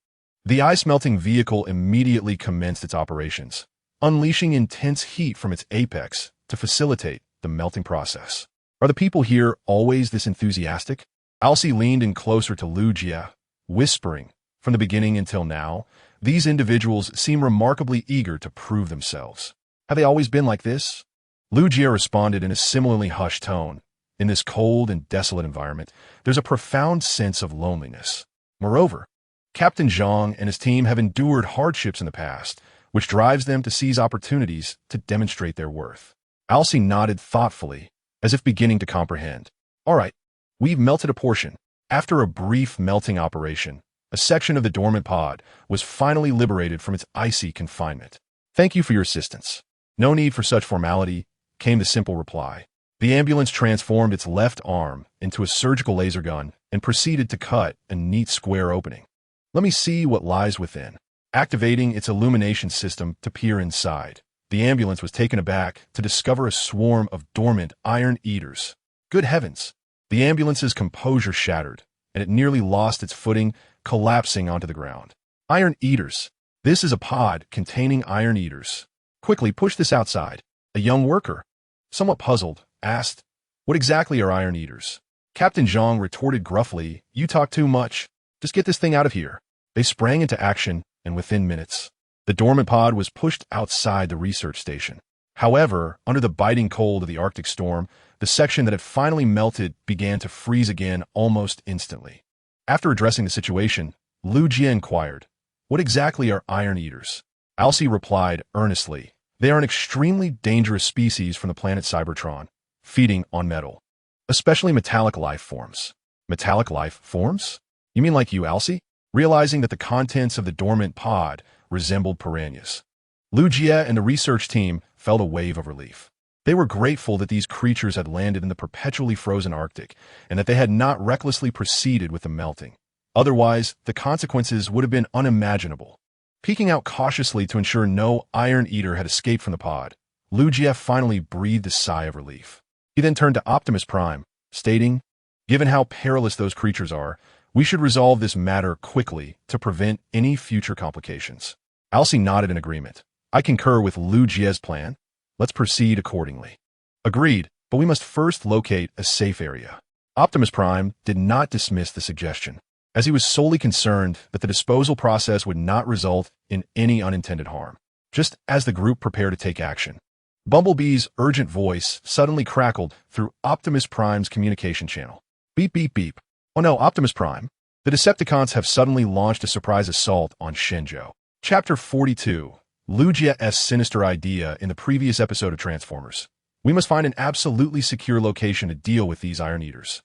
the ice-melting vehicle immediately commenced its operations, unleashing intense heat from its apex to facilitate the melting process. Are the people here always this enthusiastic? Alcee leaned in closer to Lu Jie, whispering, from the beginning until now, these individuals seem remarkably eager to prove themselves. Have they always been like this? Lu Jie responded in a similarly hushed tone. In this cold and desolate environment, there's a profound sense of loneliness. Moreover, Captain Zhang and his team have endured hardships in the past, which drives them to seize opportunities to demonstrate their worth. Alcee nodded thoughtfully, as if beginning to comprehend. All right, we've melted a portion. After a brief melting operation, a section of the dormant pod was finally liberated from its icy confinement. Thank you for your assistance. No need for such formality, came the simple reply. The ambulance transformed its left arm into a surgical laser gun and proceeded to cut a neat square opening. Let me see what lies within. Activating its illumination system to peer inside, the ambulance was taken aback to discover a swarm of dormant iron eaters. Good heavens! The ambulance's composure shattered, and it nearly lost its footing, collapsing onto the ground. Iron eaters. This is a pod containing iron eaters. Quickly push this outside. A young worker, somewhat puzzled, asked, what exactly are iron eaters? Captain Zhang retorted gruffly, you talk too much. Just get this thing out of here. They sprang into action, and within minutes, the dormant pod was pushed outside the research station. However, under the biting cold of the Arctic storm, the section that had finally melted began to freeze again almost instantly. After addressing the situation, Lu Jie inquired, what exactly are iron eaters? Alcee replied earnestly, they are an extremely dangerous species from the planet Cybertron, feeding on metal, especially metallic life forms. Metallic life forms? You mean like you, Alcee? Realizing that the contents of the dormant pod resembled piranhas, Lu Jie and the research team felt a wave of relief. They were grateful that these creatures had landed in the perpetually frozen Arctic and that they had not recklessly proceeded with the melting. Otherwise, the consequences would have been unimaginable. Peeking out cautiously to ensure no iron eater had escaped from the pod, Lu Jie finally breathed a sigh of relief. He then turned to Optimus Prime, stating, given how perilous those creatures are, we should resolve this matter quickly to prevent any future complications. Alcee nodded in agreement. I concur with Lu Jie's plan. Let's proceed accordingly. Agreed, but we must first locate a safe area. Optimus Prime did not dismiss the suggestion, as he was solely concerned that the disposal process would not result in any unintended harm. just as the group prepared to take action. Bumblebee's urgent voice suddenly crackled through Optimus Prime's communication channel. Beep, beep, beep. Oh no, Optimus Prime. The Decepticons have suddenly launched a surprise assault on Shenzhou. Chapter 42. Lugia's sinister idea in the previous episode of Transformers. We must find an absolutely secure location to deal with these Iron Eaters.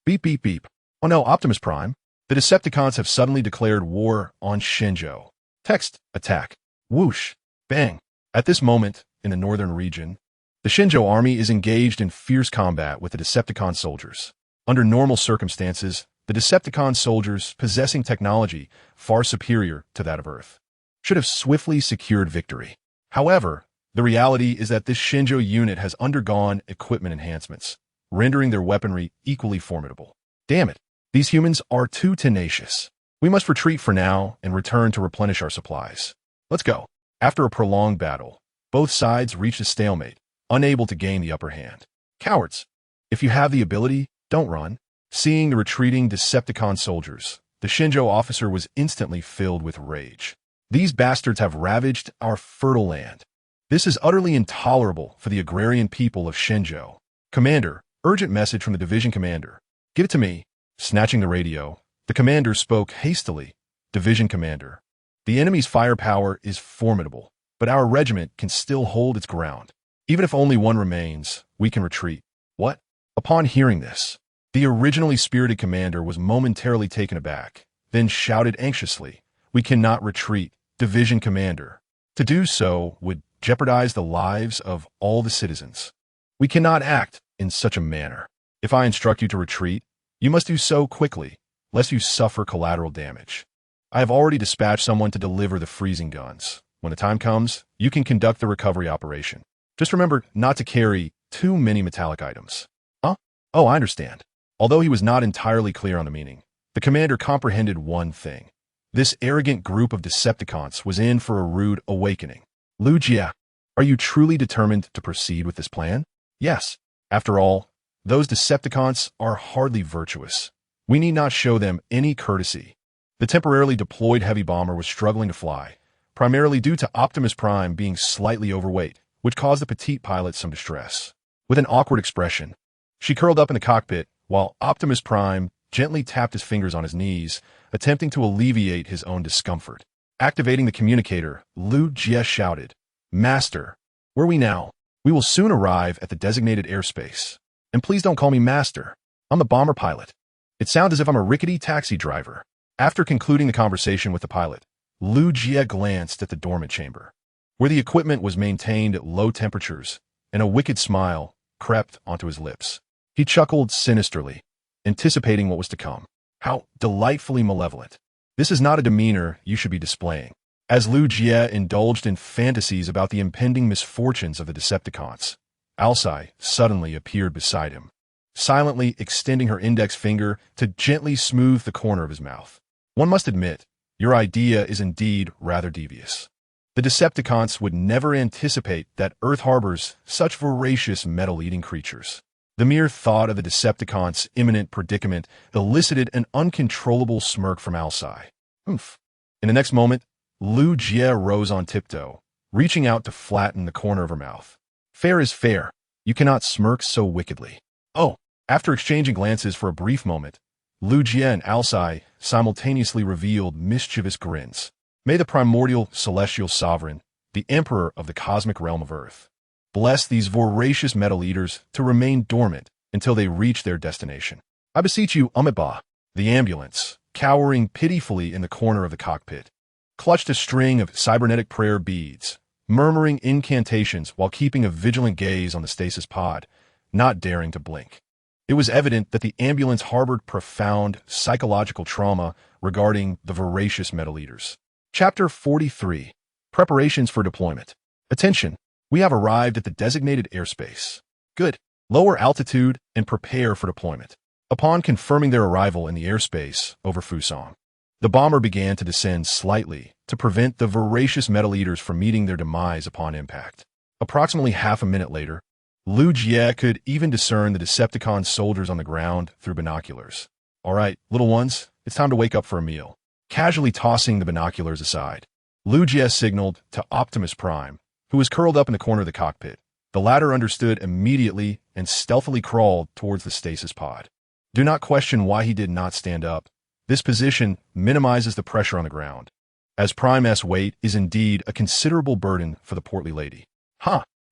Beep, beep, beep. Oh no, Optimus Prime. The Decepticons have suddenly declared war on Shenzhou. Text, attack. Whoosh. Bang. At this moment, in the northern region, the Shenzhou army is engaged in fierce combat with the Decepticon soldiers. Under normal circumstances, the Decepticon soldiers, possessing technology far superior to that of Earth, should have swiftly secured victory. However, the reality is that this Shenzhou unit has undergone equipment enhancements, rendering their weaponry equally formidable. Damn it, these humans are too tenacious. We must retreat for now and return to replenish our supplies. Let's go. After a prolonged battle, both sides reached a stalemate, unable to gain the upper hand. Cowards! If you have the ability, don't run. Seeing the retreating Decepticon soldiers, the Shenzhou officer was instantly filled with rage. These bastards have ravaged our fertile land. This is utterly intolerable for the agrarian people of Shenzhou. Commander, urgent message from the division commander. Give it to me. Snatching the radio, the commander spoke hastily. Division commander. The enemy's firepower is formidable, but our regiment can still hold its ground. Even if only one remains, we can retreat. What? Upon hearing this, the originally spirited commander was momentarily taken aback, then shouted anxiously, "We cannot retreat, division commander. To do so would jeopardize the lives of all the citizens. We cannot act in such a manner. If I instruct you to retreat, you must do so quickly, lest you suffer collateral damage. I have already dispatched someone to deliver the freezing guns. When the time comes, you can conduct the recovery operation. Just remember not to carry too many metallic items." Huh? Oh, I understand. Although he was not entirely clear on the meaning, the commander comprehended one thing. This arrogant group of Decepticons was in for a rude awakening. Lugia, are you truly determined to proceed with this plan? Yes. After all, those Decepticons are hardly virtuous. We need not show them any courtesy. The temporarily deployed heavy bomber was struggling to fly, primarily due to Optimus Prime being slightly overweight, which caused the petite pilot some distress. With an awkward expression, she curled up in the cockpit while Optimus Prime gently tapped his fingers on his knees, attempting to alleviate his own discomfort. Activating the communicator, Lu Jie shouted, "Master, where are we now? We will soon arrive at the designated airspace. And please don't call me Master. I'm the bomber pilot. It sounds as if I'm a rickety taxi driver." After concluding the conversation with the pilot, Lu Jie glanced at the dormant chamber, where the equipment was maintained at low temperatures, and a wicked smile crept onto his lips. He chuckled sinisterly, anticipating what was to come. How delightfully malevolent. This is not a demeanor you should be displaying. As Lu Jie indulged in fantasies about the impending misfortunes of the Decepticons, Alcai suddenly appeared beside him, silently extending her index finger to gently smooth the corner of his mouth. One must admit, your idea is indeed rather devious. The Decepticons would never anticipate that Earth harbors such voracious metal-eating creatures. The mere thought of the Decepticons' imminent predicament elicited an uncontrollable smirk from Alcai. Oomph. In the next moment, Lu Jie rose on tiptoe, reaching out to flatten the corner of her mouth. Fair is fair. You cannot smirk so wickedly. Oh, after exchanging glances for a brief moment, Lu Jie and Alcai simultaneously revealed mischievous grins. May the primordial celestial sovereign, the emperor of the cosmic realm of Earth, bless these voracious metal eaters to remain dormant until they reach their destination. I beseech you, Amiba. The ambulance, cowering pitifully in the corner of the cockpit, clutched a string of cybernetic prayer beads, murmuring incantations while keeping a vigilant gaze on the stasis pod, not daring to blink. It was evident that the ambulance harbored profound psychological trauma regarding the voracious metal eaters. Chapter 43. Preparations for deployment. Attention! We have arrived at the designated airspace. Good. Lower altitude and prepare for deployment. Upon confirming their arrival in the airspace over Fusang, the bomber began to descend slightly to prevent the voracious metal eaters from meeting their demise upon impact. Approximately half a minute later, Lu Jie could even discern the Decepticon soldiers on the ground through binoculars. All right, little ones, it's time to wake up for a meal. Casually tossing the binoculars aside, Lu Jie signaled to Optimus Prime, who was curled up in the corner of the cockpit. The latter understood immediately and stealthily crawled towards the stasis pod. Do not question why he did not stand up. This position minimizes the pressure on the ground, as Prime's weight is indeed a considerable burden for the portly lady.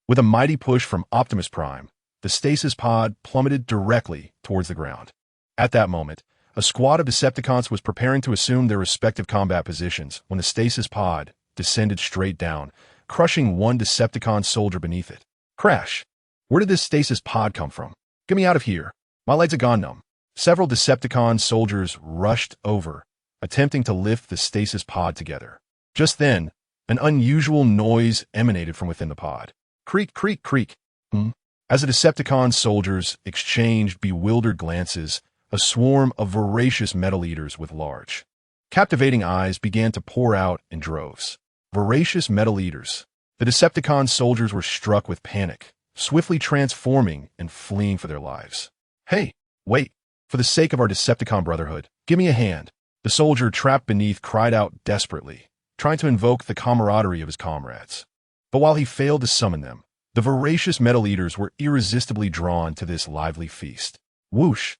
With a mighty push from Optimus Prime, the stasis pod plummeted directly towards the ground. At that moment, a squad of Decepticons was preparing to assume their respective combat positions when the stasis pod descended straight down, crushing one Decepticon soldier beneath it. Crash! Where did this stasis pod come from? Get me out of here. My legs are gone numb. Several Decepticon soldiers rushed over, attempting to lift the stasis pod together. Just then, an unusual noise emanated from within the pod. Creak, creak, creak. As the Decepticon soldiers exchanged bewildered glances, a swarm of voracious metal eaters with large, captivating eyes began to pour out in droves. Voracious metal eaters. The Decepticon soldiers were struck with panic, swiftly transforming and fleeing for their lives. Hey, wait. For the sake of our Decepticon brotherhood, give me a hand. The soldier trapped beneath cried out desperately, trying to invoke the camaraderie of his comrades. But while he failed to summon them, the voracious metal eaters were irresistibly drawn to this lively feast. Whoosh!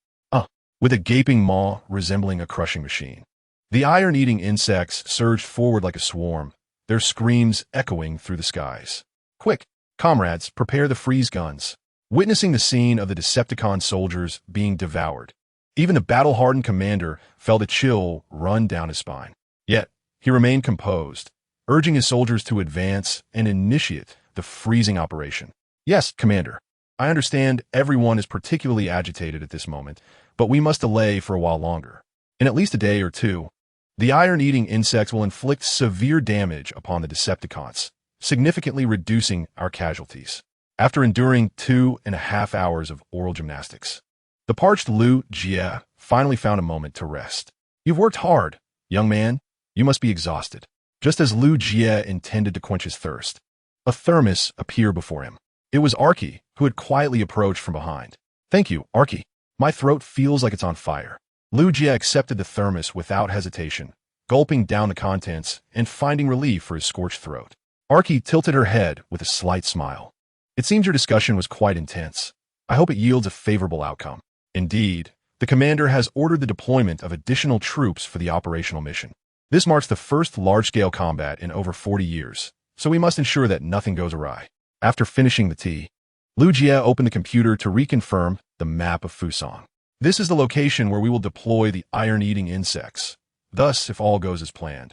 With a gaping maw resembling a crushing machine. The iron-eating insects surged forward like a swarm, their screams echoing through the skies. Quick, comrades, prepare the freeze guns. Witnessing the scene of the Decepticon soldiers being devoured, even the battle-hardened commander felt a chill run down his spine. Yet, he remained composed, urging his soldiers to advance and initiate the freezing operation. Yes, Commander. I understand everyone is particularly agitated at this moment, but we must delay for a while longer. In at least a day or two, the iron-eating insects will inflict severe damage upon the Decepticons, significantly reducing our casualties. After enduring 2.5 hours of oral gymnastics, the parched Lu Jie finally found a moment to rest. You've worked hard, young man. You must be exhausted. Just as Lu Jie intended to quench his thirst, a thermos appeared before him. It was Arky, who had quietly approached from behind. Thank you, Arky. My throat feels like it's on fire. Lu Jie accepted the thermos without hesitation, gulping down the contents and finding relief for his scorched throat. Arky tilted her head with a slight smile. It seems your discussion was quite intense. I hope it yields a favorable outcome. Indeed, the commander has ordered the deployment of additional troops for the operational mission. This marks the first large-scale combat in over 40 years, so we must ensure that nothing goes awry. After finishing the tea, Lu Jie opened the computer to reconfirm the map of Fusang. This is the location where we will deploy the iron-eating insects. Thus, if all goes as planned,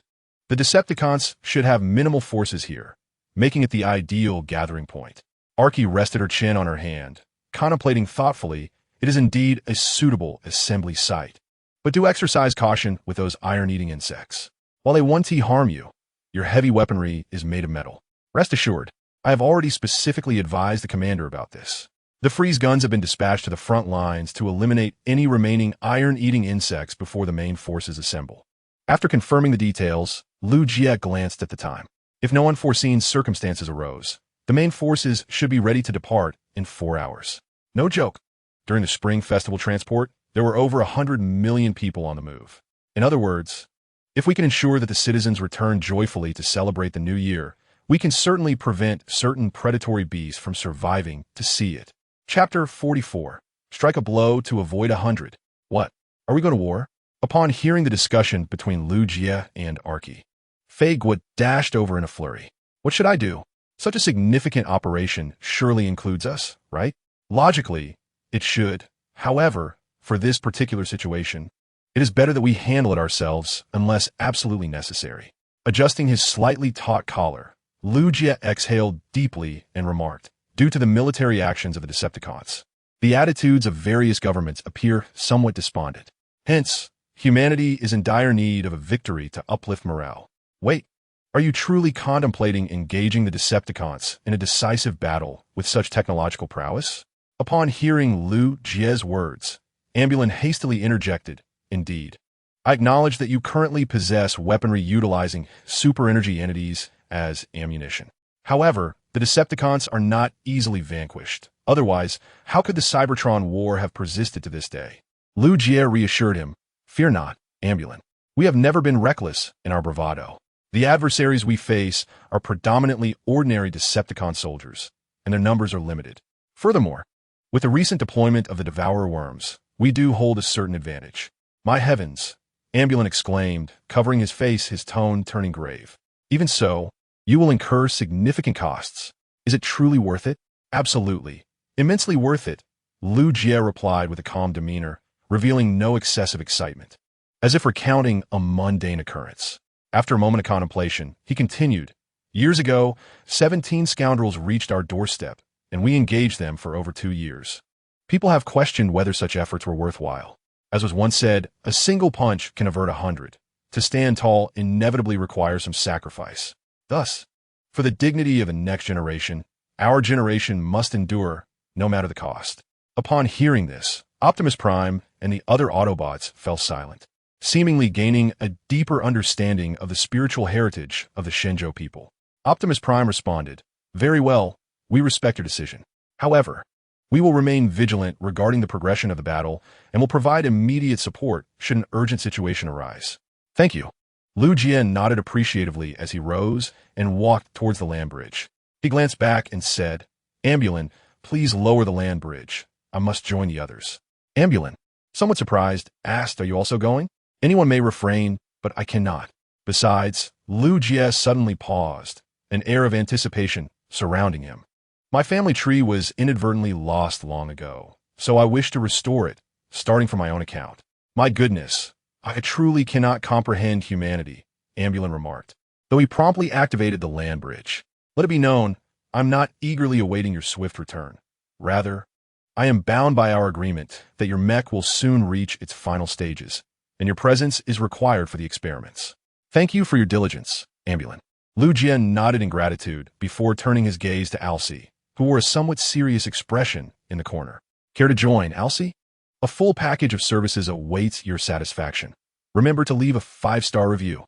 the Decepticons should have minimal forces here, making it the ideal gathering point. Arky rested her chin on her hand, contemplating thoughtfully. It is indeed a suitable assembly site. But do exercise caution with those iron-eating insects. While they won't harm you, your heavy weaponry is made of metal. Rest assured, I have already specifically advised the commander about this. The freeze guns have been dispatched to the front lines to eliminate any remaining iron-eating insects before the main forces assemble. After confirming the details, Lu Jie glanced at the time. If no unforeseen circumstances arose, the main forces should be ready to depart in 4 hours. No joke. During the Spring Festival transport, there were over 100 million people on the move. In other words, if we can ensure that the citizens return joyfully to celebrate the new year, we can certainly prevent certain predatory beasts from surviving to see it. Chapter 44. Strike a blow to avoid 100. What? Are we going to war? Upon hearing the discussion between Lu Jie and Arky, Fei Guo dashed over in a flurry. What should I do? Such a significant operation surely includes us, right? Logically, it should. However, for this particular situation, it is better that we handle it ourselves unless absolutely necessary. Adjusting his slightly taut collar, Lu Jie exhaled deeply and remarked, due to the military actions of the Decepticons, the attitudes of various governments appear somewhat despondent. Hence, humanity is in dire need of a victory to uplift morale. Wait, are you truly contemplating engaging the Decepticons in a decisive battle with such technological prowess? Upon hearing Lu Jie's words, Ambulin hastily interjected, indeed. I acknowledge that you currently possess weaponry utilizing super-energy entities as ammunition. However, the Decepticons are not easily vanquished. Otherwise, how could the Cybertron war have persisted to this day? Lu Jie reassured him, fear not, Ambulin. We have never been reckless in our bravado. The adversaries we face are predominantly ordinary Decepticon soldiers, and their numbers are limited. Furthermore, with the recent deployment of the Devourer worms, we do hold a certain advantage. My heavens, Ambulin exclaimed, covering his face, his tone turning grave. Even so, you will incur significant costs. Is it truly worth it? Absolutely. Immensely worth it, Lu Jie replied with a calm demeanor, revealing no excessive excitement. As if recounting a mundane occurrence. After a moment of contemplation, he continued, Years ago, 17 scoundrels reached our doorstep, and we engaged them for over 2 years. People have questioned whether such efforts were worthwhile. As was once said, a single punch can avert 100. To stand tall inevitably requires some sacrifice. Thus, for the dignity of the next generation, our generation must endure, no matter the cost. Upon hearing this, Optimus Prime and the other Autobots fell silent, seemingly gaining a deeper understanding of the spiritual heritage of the Shenzhou people. Optimus Prime responded, Very well, we respect your decision. However, we will remain vigilant regarding the progression of the battle and will provide immediate support should an urgent situation arise. Thank you. Lu Jie nodded appreciatively as he rose and walked towards the land bridge. He glanced back and said, Ambulin, please lower the land bridge. I must join the others. Ambulin, somewhat surprised, asked, Are you also going? Anyone may refrain, but I cannot. Besides, Lu Jie suddenly paused, an air of anticipation surrounding him. My family tree was inadvertently lost long ago, so I wish to restore it, starting from my own account. My goodness, I truly cannot comprehend humanity, Ambulin remarked, though he promptly activated the land bridge. Let it be known, I'm not eagerly awaiting your swift return. Rather, I am bound by our agreement that your mech will soon reach its final stages, and your presence is required for the experiments. Thank you for your diligence, Ambulin. Lu Jie nodded in gratitude before turning his gaze to Alcy, who wore a somewhat serious expression in the corner. Care to join, Alcy? A full package of services awaits your satisfaction. Remember to leave a 5-star review.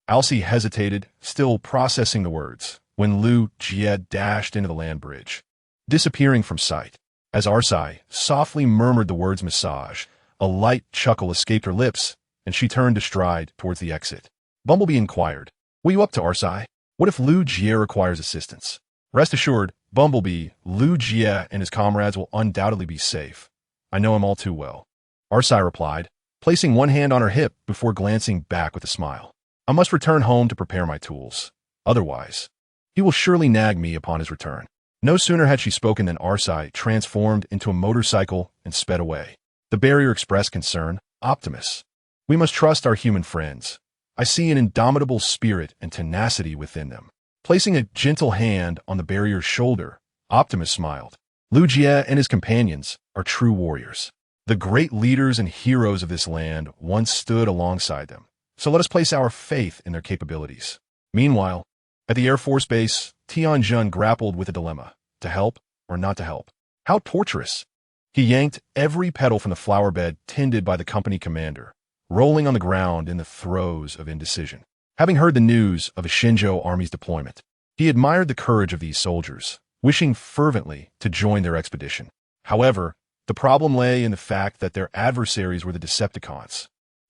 Alcy hesitated, still processing the words, when Lu Jie dashed into the land bridge, disappearing from sight. As Alcy softly murmured the words massage, a light chuckle escaped her lips, and she turned to stride towards the exit. Bumblebee inquired, What are you up to, Alcy? What if Lu Jie requires assistance? Rest assured, Bumblebee, Lu Jie and his comrades will undoubtedly be safe. I know him all too well. Alcy replied, placing one hand on her hip before glancing back with a smile. I must return home to prepare my tools. Otherwise, he will surely nag me upon his return. No sooner had she spoken than Alcy transformed into a motorcycle and sped away. The barrier expressed concern, Optimus. We must trust our human friends. I see an indomitable spirit and tenacity within them. Placing a gentle hand on the barrier's shoulder, Optimus smiled. Lu Jie and his companions are true warriors. The great leaders and heroes of this land once stood alongside them, so let us place our faith in their capabilities. Meanwhile, at the Air Force Base, Tianjun grappled with a dilemma, to help or not to help. How torturous! He yanked every petal from the flower bed tended by the company commander, rolling on the ground in the throes of indecision. Having heard the news of a Shenzhou army's deployment, he admired the courage of these soldiers, wishing fervently to join their expedition. However, the problem lay in the fact that their adversaries were the Decepticons,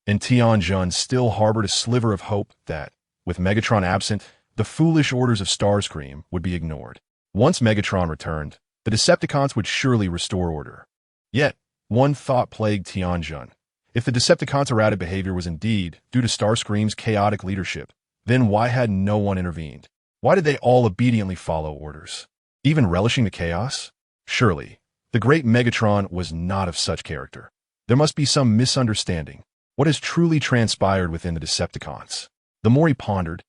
and Tianjun still harbored a sliver of hope that, with Megatron absent, the foolish orders of Starscream would be ignored. Once Megatron returned, the Decepticons would surely restore order. Yet, one thought plagued Tianjun. If the Decepticons' erratic behavior was indeed due to Starscream's chaotic leadership, then why had no one intervened? Why did they all obediently follow orders, even relishing the chaos? Surely, the great Megatron was not of such character. There must be some misunderstanding. What has truly transpired within the Decepticons? The more he pondered,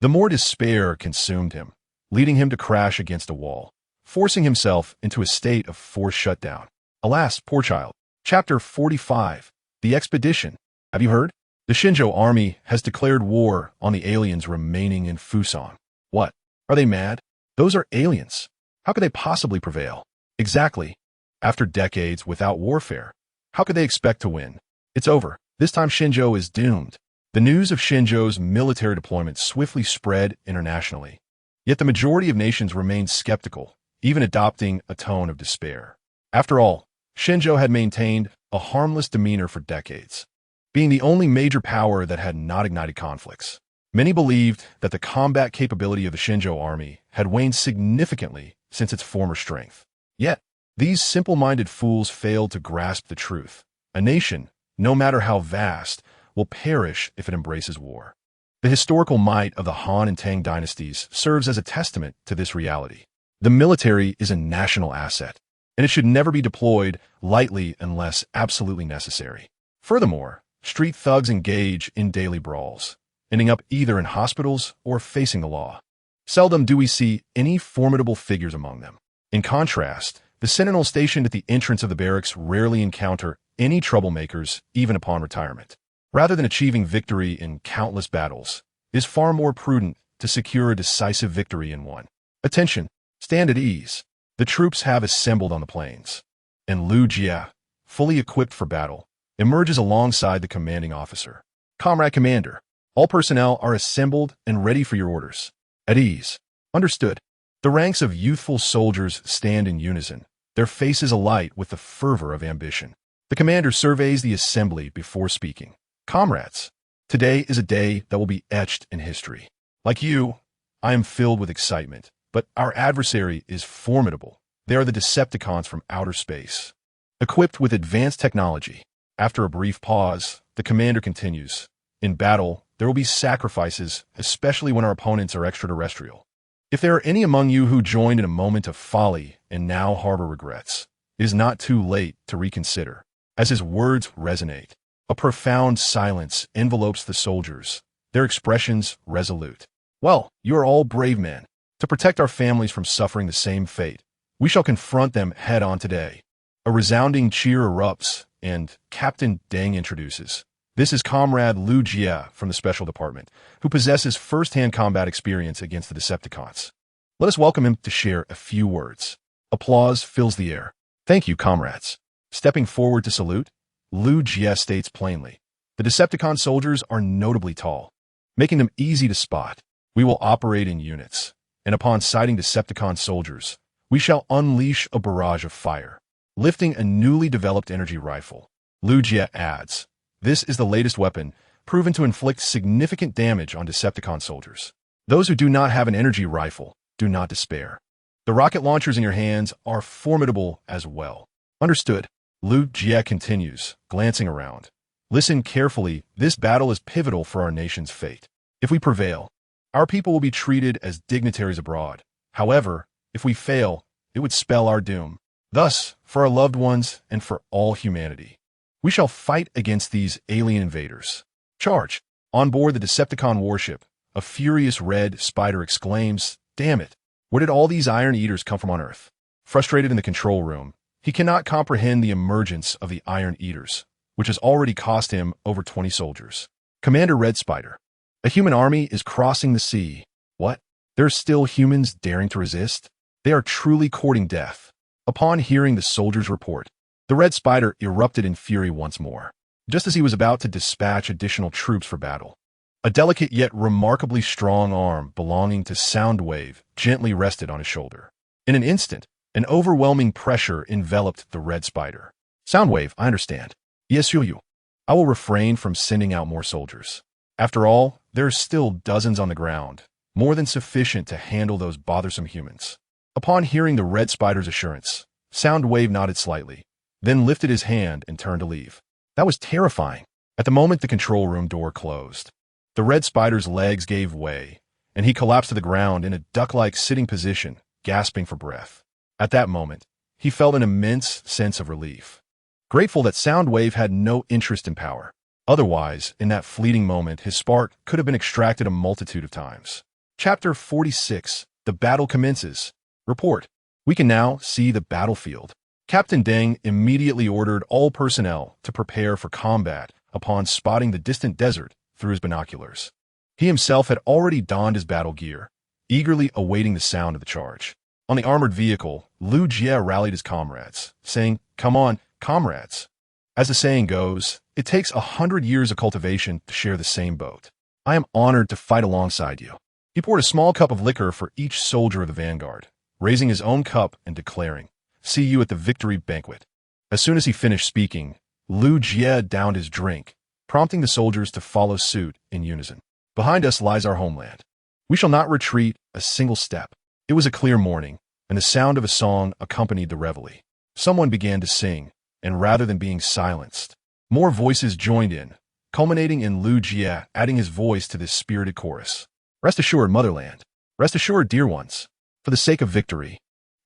the more despair consumed him, leading him to crash against a wall, forcing himself into a state of forced shutdown. Alas, poor child. Chapter 45. The Expedition. Have you heard? The Shenzhou army has declared war on the aliens remaining in Fusan. What? Are they mad? Those are aliens. How could they possibly prevail? Exactly. After decades without warfare, how could they expect to win? It's over. This time Shenzhou is doomed. The news of Shenzhou's military deployment swiftly spread internationally. Yet the majority of nations remained skeptical, even adopting a tone of despair. After all, Shenzhou had maintained a harmless demeanor for decades, being the only major power that had not ignited conflicts. Many believed that the combat capability of the Shinjo army had waned significantly since its former strength. Yet, these simple-minded fools failed to grasp the truth. A nation, no matter how vast, will perish if it embraces war. The historical might of the Han and Tang dynasties serves as a testament to this reality. The military is a national asset, and it should never be deployed lightly unless absolutely necessary. Furthermore, street thugs engage in daily brawls, ending up either in hospitals or facing the law. Seldom do we see any formidable figures among them. In contrast, the sentinels stationed at the entrance of the barracks rarely encounter any troublemakers, even upon retirement. Rather than achieving victory in countless battles, it is far more prudent to secure a decisive victory in one. Attention! Stand at ease. The troops have assembled on the plains, and Lu Jie, fully equipped for battle, emerges alongside the commanding officer. Comrade Commander, all personnel are assembled and ready for your orders. At ease. Understood. The ranks of youthful soldiers stand in unison, their faces alight with the fervor of ambition. The commander surveys the assembly before speaking. Comrades, today is a day that will be etched in history. Like you, I am filled with excitement, but our adversary is formidable. They are the Decepticons from outer space, equipped with advanced technology. After a brief pause, the commander continues. In battle, there will be sacrifices, especially when our opponents are extraterrestrial. If there are any among you who joined in a moment of folly and now harbor regrets, it is not too late to reconsider. As his words resonate, a profound silence envelopes the soldiers, their expressions resolute. Well, you are all brave men. To protect our families from suffering the same fate, we shall confront them head-on today. A resounding cheer erupts, and Captain Deng introduces. This is Comrade Lu Jie from the Special Department, who possesses first-hand combat experience against the Decepticons. Let us welcome him to share a few words. Applause fills the air. Thank you, comrades. Stepping forward to salute, Lu Jie states plainly, the Decepticon soldiers are notably tall, making them easy to spot. We will operate in units, and upon sighting Decepticon soldiers, we shall unleash a barrage of fire. Lifting a newly developed energy rifle, Lu Jie adds, this is the latest weapon, proven to inflict significant damage on Decepticon soldiers. Those who do not have an energy rifle, do not despair. The rocket launchers in your hands are formidable as well. Understood. Lu Jie continues, glancing around. Listen carefully, this battle is pivotal for our nation's fate. If we prevail, our people will be treated as dignitaries abroad. However, if we fail, it would spell our doom. Thus, for our loved ones and for all humanity, we shall fight against these alien invaders. Charge! On board the Decepticon warship, a furious red spider exclaims, damn it, where did all these Iron Eaters come from on Earth? Frustrated in the control room, he cannot comprehend the emergence of the Iron Eaters, which has already cost him over 20 soldiers. Commander Red Spider, a human army is crossing the sea. What? There are still humans daring to resist? They are truly courting death. Upon hearing the soldiers' report, the Red Spider erupted in fury once more, just as he was about to dispatch additional troops for battle. A delicate yet remarkably strong arm belonging to Soundwave gently rested on his shoulder. In an instant, an overwhelming pressure enveloped the Red Spider. Soundwave, I understand. Yes, you. I will refrain from sending out more soldiers. After all, there are still dozens on the ground, more than sufficient to handle those bothersome humans. Upon hearing the Red Spider's assurance, Soundwave nodded slightly, then lifted his hand and turned to leave. That was terrifying. At the moment the control room door closed, the Red Spider's legs gave way, and he collapsed to the ground in a duck-like sitting position, gasping for breath. At that moment, he felt an immense sense of relief, grateful that Soundwave had no interest in power. Otherwise, in that fleeting moment, his spark could have been extracted a multitude of times. Chapter 46. The battle commences. Report. We can now see the battlefield. Captain Deng immediately ordered all personnel to prepare for combat upon spotting the distant desert through his binoculars. He himself had already donned his battle gear, eagerly awaiting the sound of the charge. On the armored vehicle, Lu Jie rallied his comrades, saying, "Come on, comrades." As the saying goes, it takes 100 years of cultivation to share the same boat. I am honored to fight alongside you. He poured a small cup of liquor for each soldier of the vanguard, raising his own cup and declaring, "See you at the victory banquet." As soon as he finished speaking, Lu Jie downed his drink, prompting the soldiers to follow suit in unison. Behind us lies our homeland. We shall not retreat a single step. It was a clear morning, and the sound of a song accompanied the reveille. Someone began to sing, and rather than being silenced, more voices joined in, culminating in Lu Jie adding his voice to this spirited chorus. Rest assured, motherland. Rest assured, dear ones. For the sake of victory,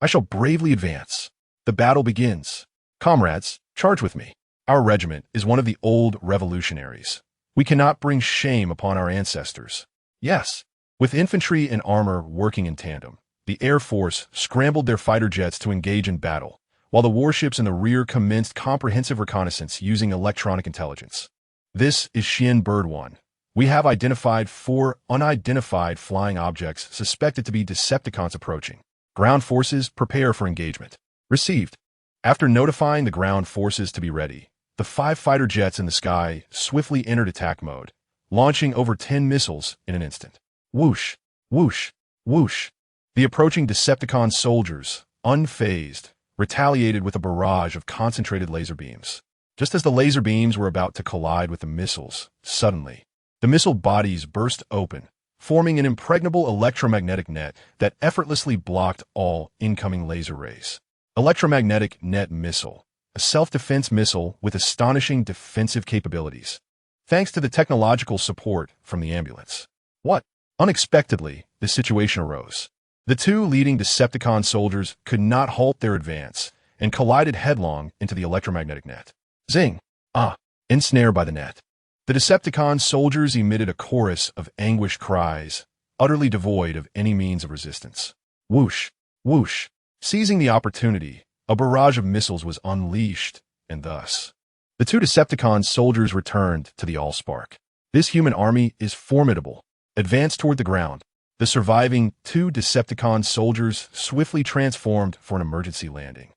I shall bravely advance. The battle begins. Comrades, charge with me. Our regiment is one of the old revolutionaries. We cannot bring shame upon our ancestors. Yes, with infantry and armor working in tandem, the Air Force scrambled their fighter jets to engage in battle, while the warships in the rear commenced comprehensive reconnaissance using electronic intelligence. This is Xian Bird 1. We have identified 4 unidentified flying objects suspected to be Decepticons approaching. Ground forces prepare for engagement. Received. After notifying the ground forces to be ready, the 5 fighter jets in the sky swiftly entered attack mode, launching over 10 missiles in an instant. Whoosh, whoosh, whoosh. The approaching Decepticon soldiers, unfazed, retaliated with a barrage of concentrated laser beams. Just as the laser beams were about to collide with the missiles, suddenly, the missile bodies burst open, forming an impregnable electromagnetic net that effortlessly blocked all incoming laser rays. Electromagnetic Net Missile, a self-defense missile with astonishing defensive capabilities, thanks to the technological support from the ambulance. What? Unexpectedly, the situation arose. The 2 leading Decepticon soldiers could not halt their advance and collided headlong into the electromagnetic net. Zing! Ah! Ensnared by the net. The Decepticon soldiers emitted a chorus of anguished cries, utterly devoid of any means of resistance. Whoosh! Whoosh! Seizing the opportunity, a barrage of missiles was unleashed, and thus, the 2 Decepticon soldiers returned to the Allspark. This human army is formidable. Advanced toward the ground. The surviving 2 Decepticon soldiers swiftly transformed for an emergency landing,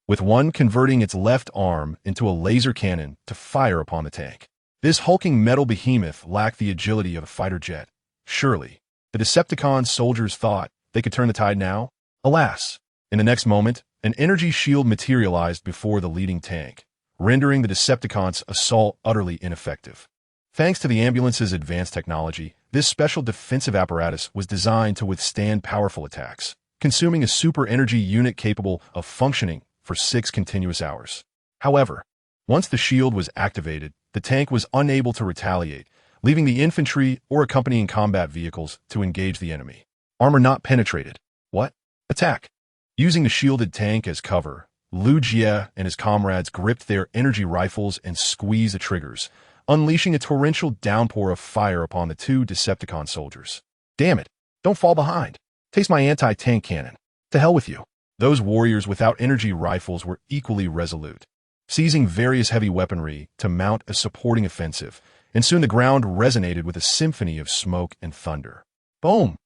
with one converting its left arm into a laser cannon to fire upon the tank. This hulking metal behemoth lacked the agility of a fighter jet. Surely, the Decepticon soldiers thought they could turn the tide now? Alas! In the next moment, an energy shield materialized before the leading tank, rendering the Decepticons' assault utterly ineffective. Thanks to the ambulance's advanced technology, this special defensive apparatus was designed to withstand powerful attacks, consuming a super energy unit capable of functioning for 6 continuous hours. However, once the shield was activated, the tank was unable to retaliate, leaving the infantry or accompanying combat vehicles to engage the enemy. Armor not penetrated. What? Attack! Using the shielded tank as cover, Lu Jie and his comrades gripped their energy rifles and squeezed the triggers, unleashing a torrential downpour of fire upon the 2 Decepticon soldiers. Damn it! Don't fall behind! Taste my anti-tank cannon. To hell with you! Those warriors without energy rifles were equally resolute, seizing various heavy weaponry to mount a supporting offensive, and soon the ground resonated with a symphony of smoke and thunder. Boom!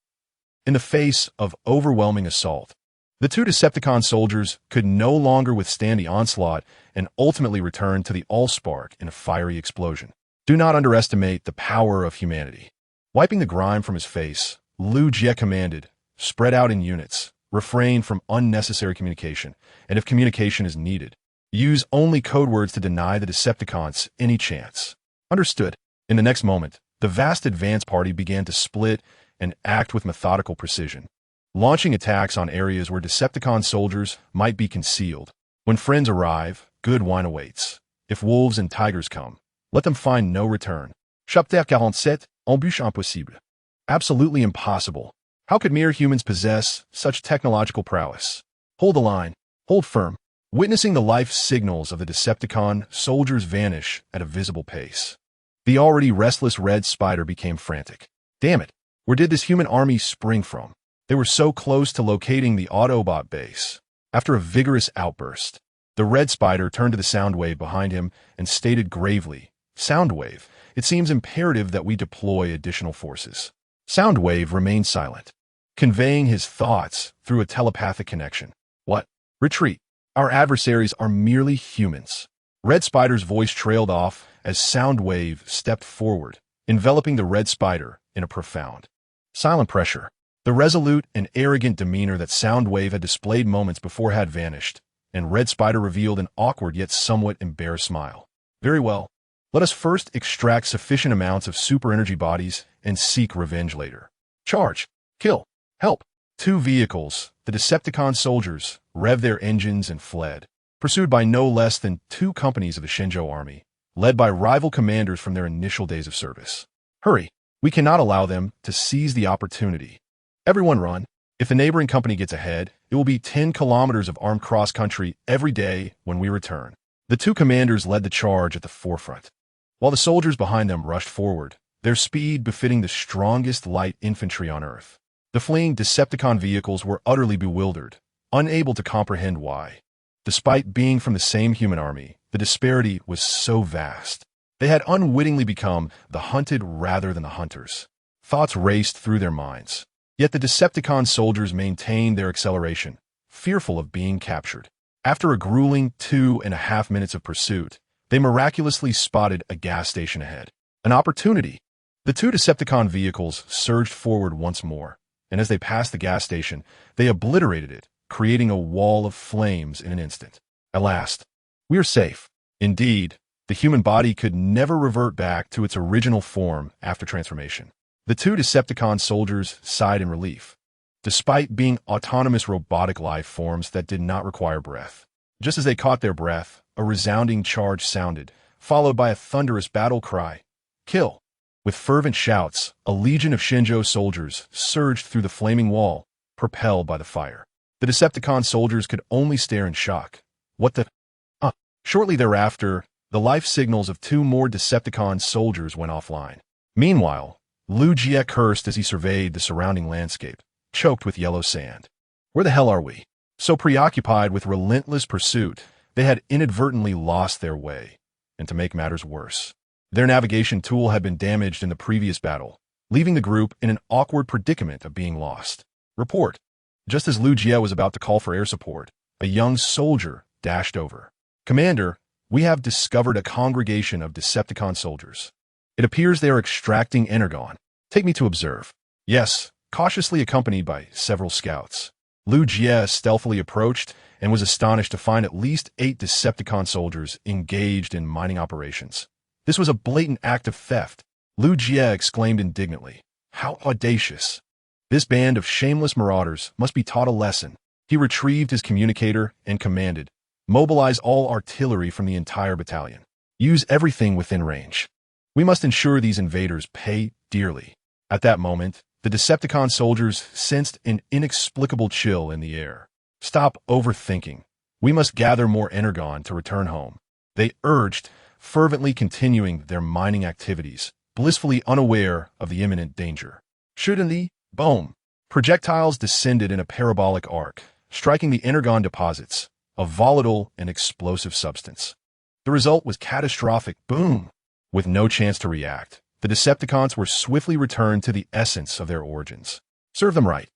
In the face of overwhelming assault, the 2 Decepticon soldiers could no longer withstand the onslaught and ultimately returned to the Allspark in a fiery explosion. Do not underestimate the power of humanity. Wiping the grime from his face, Lu Jie commanded, spread out in units, refrain from unnecessary communication, and if communication is needed, use only code words to deny the Decepticons any chance. Understood. In the next moment, the vast advance party began to split and act with methodical precision, launching attacks on areas where Decepticon soldiers might be concealed. When friends arrive, good wine awaits. If wolves and tigers come, let them find no return. Chapitre 47, Embûche impossible. Absolutely impossible. How could mere humans possess such technological prowess? Hold the line. Hold firm. Witnessing the life signals of the Decepticon soldiers vanish at a visible pace, the already restless Red Spider became frantic. Damn it! Where did this human army spring from? They were so close to locating the Autobot base. After a vigorous outburst, the Red Spider turned to the Soundwave behind him and stated gravely, Soundwave, it seems imperative that we deploy additional forces. Soundwave remained silent, conveying his thoughts through a telepathic connection. What? Retreat. Our adversaries are merely humans. Red Spider's voice trailed off as Soundwave stepped forward, enveloping the Red Spider in a profound, silent pressure. The resolute and arrogant demeanor that Soundwave had displayed moments before had vanished, and Red Spider revealed an awkward yet somewhat embarrassed smile. Very well. Let us first extract sufficient amounts of super energy bodies and seek revenge later. Charge! Kill! Help! Two vehicles, the Decepticon soldiers, revved their engines and fled, pursued by no less than 2 companies of the Shinjo army, led by rival commanders from their initial days of service. Hurry! We cannot allow them to seize the opportunity. Everyone run. If the neighboring company gets ahead, it will be 10 kilometers of armed cross-country every day when we return. The 2 commanders led the charge at the forefront, while the soldiers behind them rushed forward, their speed befitting the strongest light infantry on Earth. The fleeing Decepticon vehicles were utterly bewildered, unable to comprehend why. Despite being from the same human army, the disparity was so vast. They had unwittingly become the hunted rather than the hunters. Thoughts raced through their minds. Yet the Decepticon soldiers maintained their acceleration, fearful of being captured. After a grueling 2.5 minutes of pursuit, they miraculously spotted a gas station ahead. An opportunity. The 2 Decepticon vehicles surged forward once more, and as they passed the gas station, they obliterated it, creating a wall of flames in an instant. At last, we are safe. Indeed, the human body could never revert back to its original form after transformation. The 2 Decepticon soldiers sighed in relief, despite being autonomous robotic life forms that did not require breath. Just as they caught their breath, a resounding charge sounded, followed by a thunderous battle cry, "Kill!" With fervent shouts, a legion of Shinjo soldiers surged through the flaming wall, propelled by the fire. The Decepticon soldiers could only stare in shock. What the... Shortly thereafter, the life signals of 2 more Decepticon soldiers went offline. Meanwhile, Liu Jie cursed as he surveyed the surrounding landscape, choked with yellow sand. Where the hell are we? So preoccupied with relentless pursuit, they had inadvertently lost their way. And to make matters worse, their navigation tool had been damaged in the previous battle, leaving the group in an awkward predicament of being lost. Report. Just as Liu Jie was about to call for air support, a young soldier dashed over. Commander, we have discovered a congregation of Decepticon soldiers. It appears they are extracting energon. Take me to observe. Yes, cautiously accompanied by several scouts. Liu Jie stealthily approached and was astonished to find at least 8 Decepticon soldiers engaged in mining operations. This was a blatant act of theft. Liu Jie exclaimed indignantly. How audacious! This band of shameless marauders must be taught a lesson. He retrieved his communicator and commanded, "Mobilize all artillery from the entire battalion. Use everything within range. We must ensure these invaders pay dearly." At that moment, the Decepticon soldiers sensed an inexplicable chill in the air. "Stop overthinking. We must gather more energon to return home," they urged, fervently continuing their mining activities, blissfully unaware of the imminent danger. Suddenly, boom! Projectiles descended in a parabolic arc, striking the energon deposits, a volatile and explosive substance. The result was catastrophic boom. With no chance to react, the Decepticons were swiftly returned to the essence of their origins. "Serve them right,"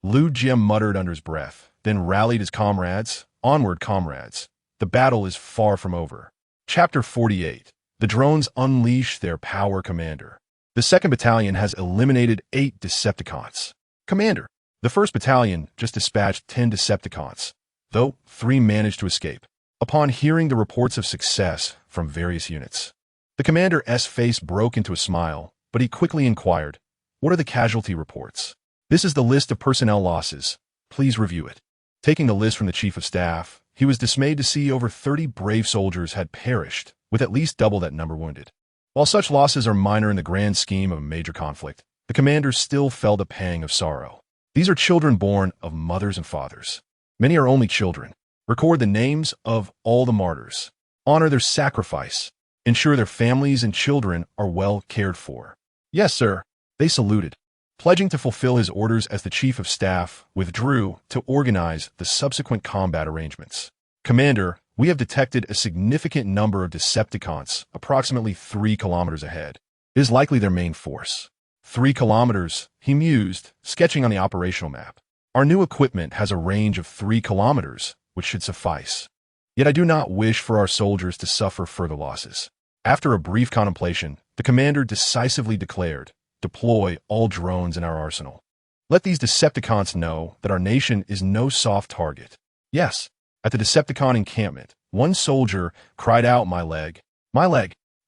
Liu Jie muttered under his breath, then rallied his comrades. "Onward, comrades. The battle is far from over." Chapter 48. The drones unleash their power. Commander. The 2nd Battalion has eliminated 8 Decepticons. Commander. The 1st Battalion just dispatched 10 Decepticons, though 3 managed to escape. Upon hearing the reports of success from various units, the commander's face broke into a smile, but he quickly inquired, "What are the casualty reports?" "This is the list of personnel losses. Please review it." Taking the list from the Chief of Staff, he was dismayed to see over 30 brave soldiers had perished, with at least double that number wounded. While such losses are minor in the grand scheme of a major conflict, the commander still felt a pang of sorrow. These are children born of mothers and fathers. Many are only children. Record the names of all the martyrs. Honor their sacrifice. Ensure their families and children are well cared for. "Yes, sir." They saluted. Pledging to fulfill his orders as the Chief of Staff withdrew to organize the subsequent combat arrangements. "Commander, we have detected a significant number of Decepticons approximately 3 kilometers ahead. It is likely their main force." 3 kilometers, he mused, sketching on the operational map. "Our new equipment has a range of 3 kilometers, which should suffice. Yet I do not wish for our soldiers to suffer further losses." After a brief contemplation, the commander decisively declared, "Deploy all drones in our arsenal. Let these Decepticons know that our nation is no soft target." Yes, at the Decepticon encampment, one soldier cried out, My leg.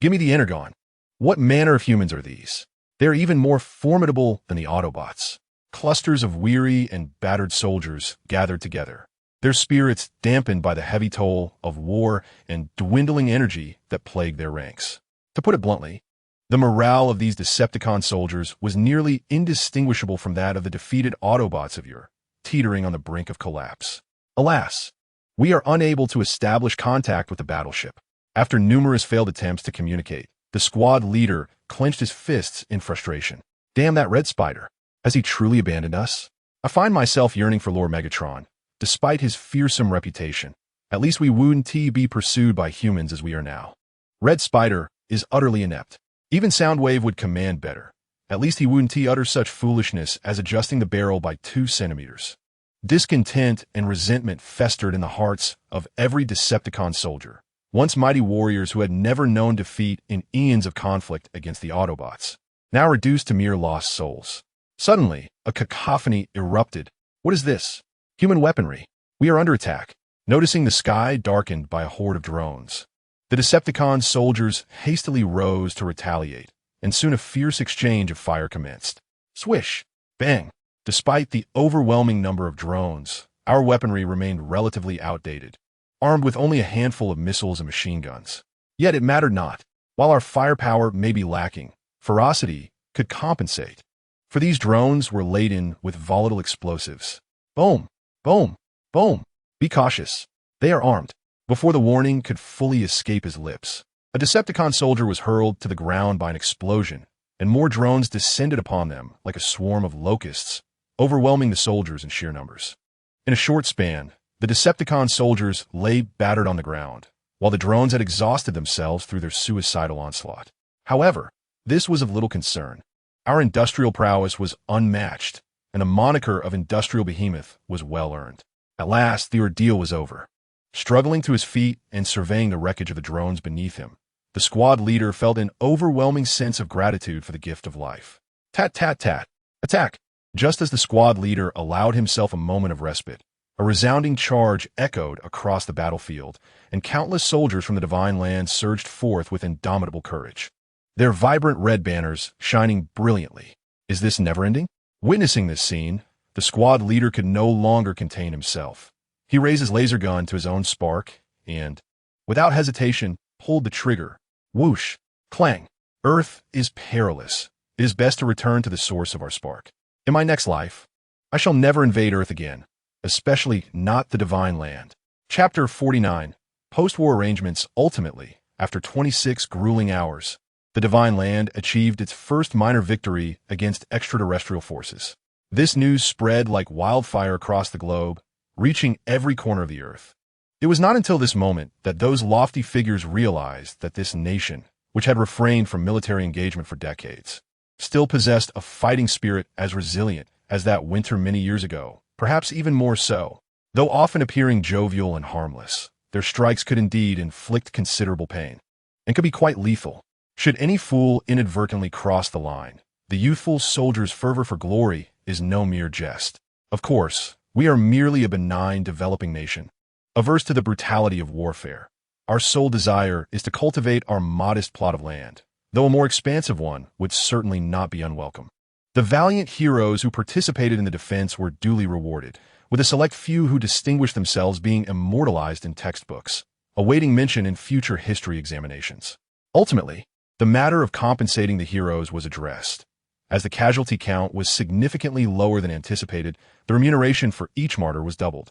Give me the Energon. What manner of humans are these? They are even more formidable than the Autobots. Clusters of weary and battered soldiers gathered together, their spirits dampened by the heavy toll of war and dwindling energy that plagued their ranks. To put it bluntly, the morale of these Decepticon soldiers was nearly indistinguishable from that of the defeated Autobots of yore, teetering on the brink of collapse. Alas, we are unable to establish contact with the battleship. After numerous failed attempts to communicate, the squad leader clenched his fists in frustration. Damn that red spider. Has he truly abandoned us? I find myself yearning for Lord Megatron. Despite his fearsome reputation, at least we wouldn't be pursued by humans as we are now. Red Spider is utterly inept. Even Soundwave would command better. At least he wouldn't utter such foolishness as adjusting the barrel by 2 centimeters. Discontent and resentment festered in the hearts of every Decepticon soldier, once mighty warriors who had never known defeat in eons of conflict against the Autobots, now reduced to mere lost souls. Suddenly, a cacophony erupted. What is this? Human weaponry. We are under attack. Noticing the sky darkened by a horde of drones, the Decepticon soldiers hastily rose to retaliate, and soon a fierce exchange of fire commenced. Swish! Bang! Despite the overwhelming number of drones, our weaponry remained relatively outdated, armed with only a handful of missiles and machine guns. Yet it mattered not. While our firepower may be lacking, ferocity could compensate. For these drones were laden with volatile explosives. Boom! Boom! Boom! Be cautious. They are armed. Before the warning could fully escape his lips, a Decepticon soldier was hurled to the ground by an explosion, and more drones descended upon them like a swarm of locusts, overwhelming the soldiers in sheer numbers. In a short span, the Decepticon soldiers lay battered on the ground, while the drones had exhausted themselves through their suicidal onslaught. However, this was of little concern. Our industrial prowess was unmatched, and the moniker of Industrial Behemoth was well earned. At last, the ordeal was over. Struggling to his feet and surveying the wreckage of the drones beneath him, the squad leader felt an overwhelming sense of gratitude for the gift of life. Tat, tat, tat. Attack! Just as the squad leader allowed himself a moment of respite, a resounding charge echoed across the battlefield, and countless soldiers from the Divine Land surged forth with indomitable courage, their vibrant red banners shining brilliantly. Is this never-ending? Witnessing this scene, the squad leader could no longer contain himself. He raised his laser gun to his own spark and, without hesitation, pulled the trigger. Whoosh! Clang! Earth is perilous. It is best to return to the source of our spark. In my next life, I shall never invade Earth again, especially not the Divine Land. Chapter 49. Post-war arrangements. Ultimately, after 26 grueling hours, the Divine Land achieved its first minor victory against extraterrestrial forces. This news spread like wildfire across the globe, reaching every corner of the Earth. It was not until this moment that those lofty figures realized that this nation, which had refrained from military engagement for decades, still possessed a fighting spirit as resilient as that winter many years ago, perhaps even more so. Though often appearing jovial and harmless, their strikes could indeed inflict considerable pain, and could be quite lethal. Should any fool inadvertently cross the line, the youthful soldier's fervor for glory is no mere jest. Of course, we are merely a benign developing nation, averse to the brutality of warfare. Our sole desire is to cultivate our modest plot of land, though a more expansive one would certainly not be unwelcome. The valiant heroes who participated in the defense were duly rewarded, with a select few who distinguished themselves being immortalized in textbooks, awaiting mention in future history examinations. Ultimately, the matter of compensating the heroes was addressed. As the casualty count was significantly lower than anticipated, the remuneration for each martyr was doubled.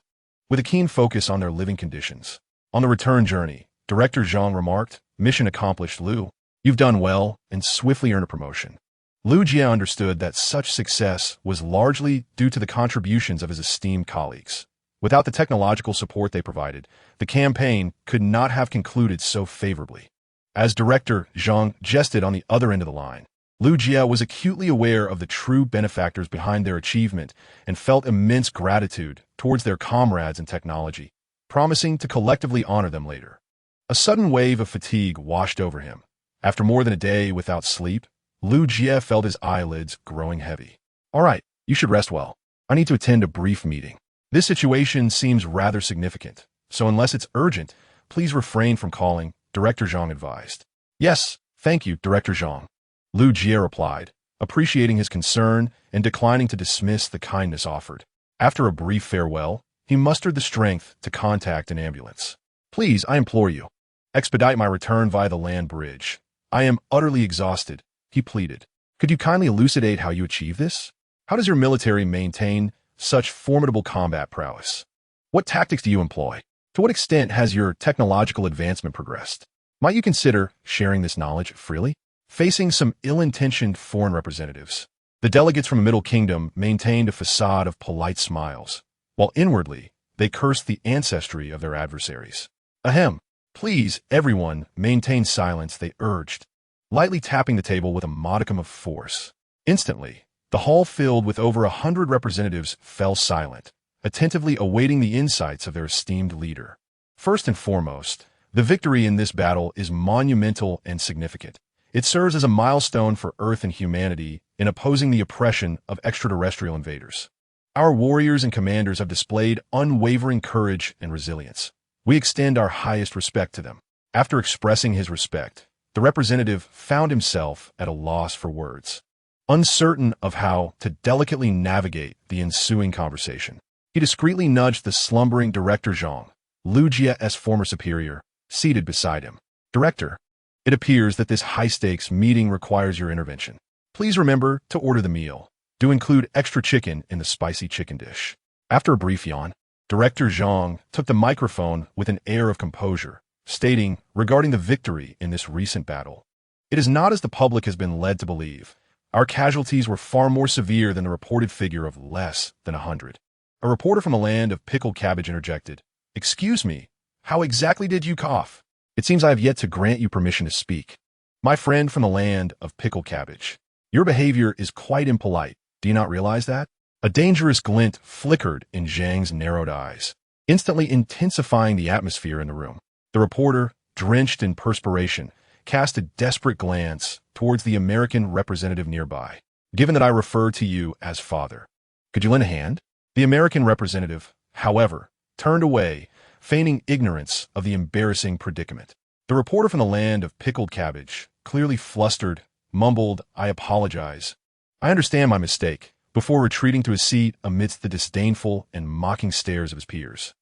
With a keen focus on their living conditions. On the return journey, Director Zhang remarked, "Mission accomplished, Liu. You've done well and swiftly earned a promotion." Liu Jie understood that such success was largely due to the contributions of his esteemed colleagues. Without the technological support they provided, the campaign could not have concluded so favorably. As Director Zhang jested on the other end of the line, Liu Jie was acutely aware of the true benefactors behind their achievement and felt immense gratitude towards their comrades in technology, promising to collectively honor them later. A sudden wave of fatigue washed over him. After more than a day without sleep, Liu Jie felt his eyelids growing heavy. "All right, you should rest well. I need to attend a brief meeting. This situation seems rather significant, so unless it's urgent, please refrain from calling," Director Zhang advised. Yes, thank you, Director Zhang. Lu Jie replied, appreciating his concern and declining to dismiss the kindness offered. After a brief farewell, he mustered the strength to contact an ambulance. Please, I implore you, expedite my return via the land bridge. I am utterly exhausted, he pleaded. Could you kindly elucidate how you achieve this? How does your military maintain such formidable combat prowess? What tactics do you employ? To what extent has your technological advancement progressed? Might you consider sharing this knowledge freely? Facing some ill-intentioned foreign representatives, the delegates from the Middle Kingdom maintained a facade of polite smiles, while inwardly they cursed the ancestry of their adversaries. Ahem. Please, everyone, maintain silence, they urged, lightly tapping the table with a modicum of force. Instantly, the hall filled with over 100 representatives fell silent, attentively awaiting the insights of their esteemed leader. First and foremost, the victory in this battle is monumental and significant. It serves as a milestone for Earth and humanity in opposing the oppression of extraterrestrial invaders. Our warriors and commanders have displayed unwavering courage and resilience. We extend our highest respect to them. After expressing his respect, the representative found himself at a loss for words, uncertain of how to delicately navigate the ensuing conversation. He discreetly nudged the slumbering Director Zhang, Lu Jie's former superior, seated beside him. Director, it appears that this high-stakes meeting requires your intervention. Please remember to order the meal. Do include extra chicken in the spicy chicken dish. After a brief yawn, Director Zhang took the microphone with an air of composure, stating regarding the victory in this recent battle. It is not as the public has been led to believe. Our casualties were far more severe than the reported figure of less than 100. A reporter from the land of pickled cabbage interjected, Excuse me, how exactly did you cough? It seems I have yet to grant you permission to speak. My friend from the land of pickled cabbage, your behavior is quite impolite. Do you not realize that? A dangerous glint flickered in Zhang's narrowed eyes, instantly intensifying the atmosphere in the room. The reporter, drenched in perspiration, cast a desperate glance towards the American representative nearby. Given that I refer to you as father, could you lend a hand? The American representative, however, turned away, feigning ignorance of the embarrassing predicament. The reporter from the land of pickled cabbage, clearly flustered, mumbled, I apologize. I understand my mistake, before retreating to his seat amidst the disdainful and mocking stares of his peers.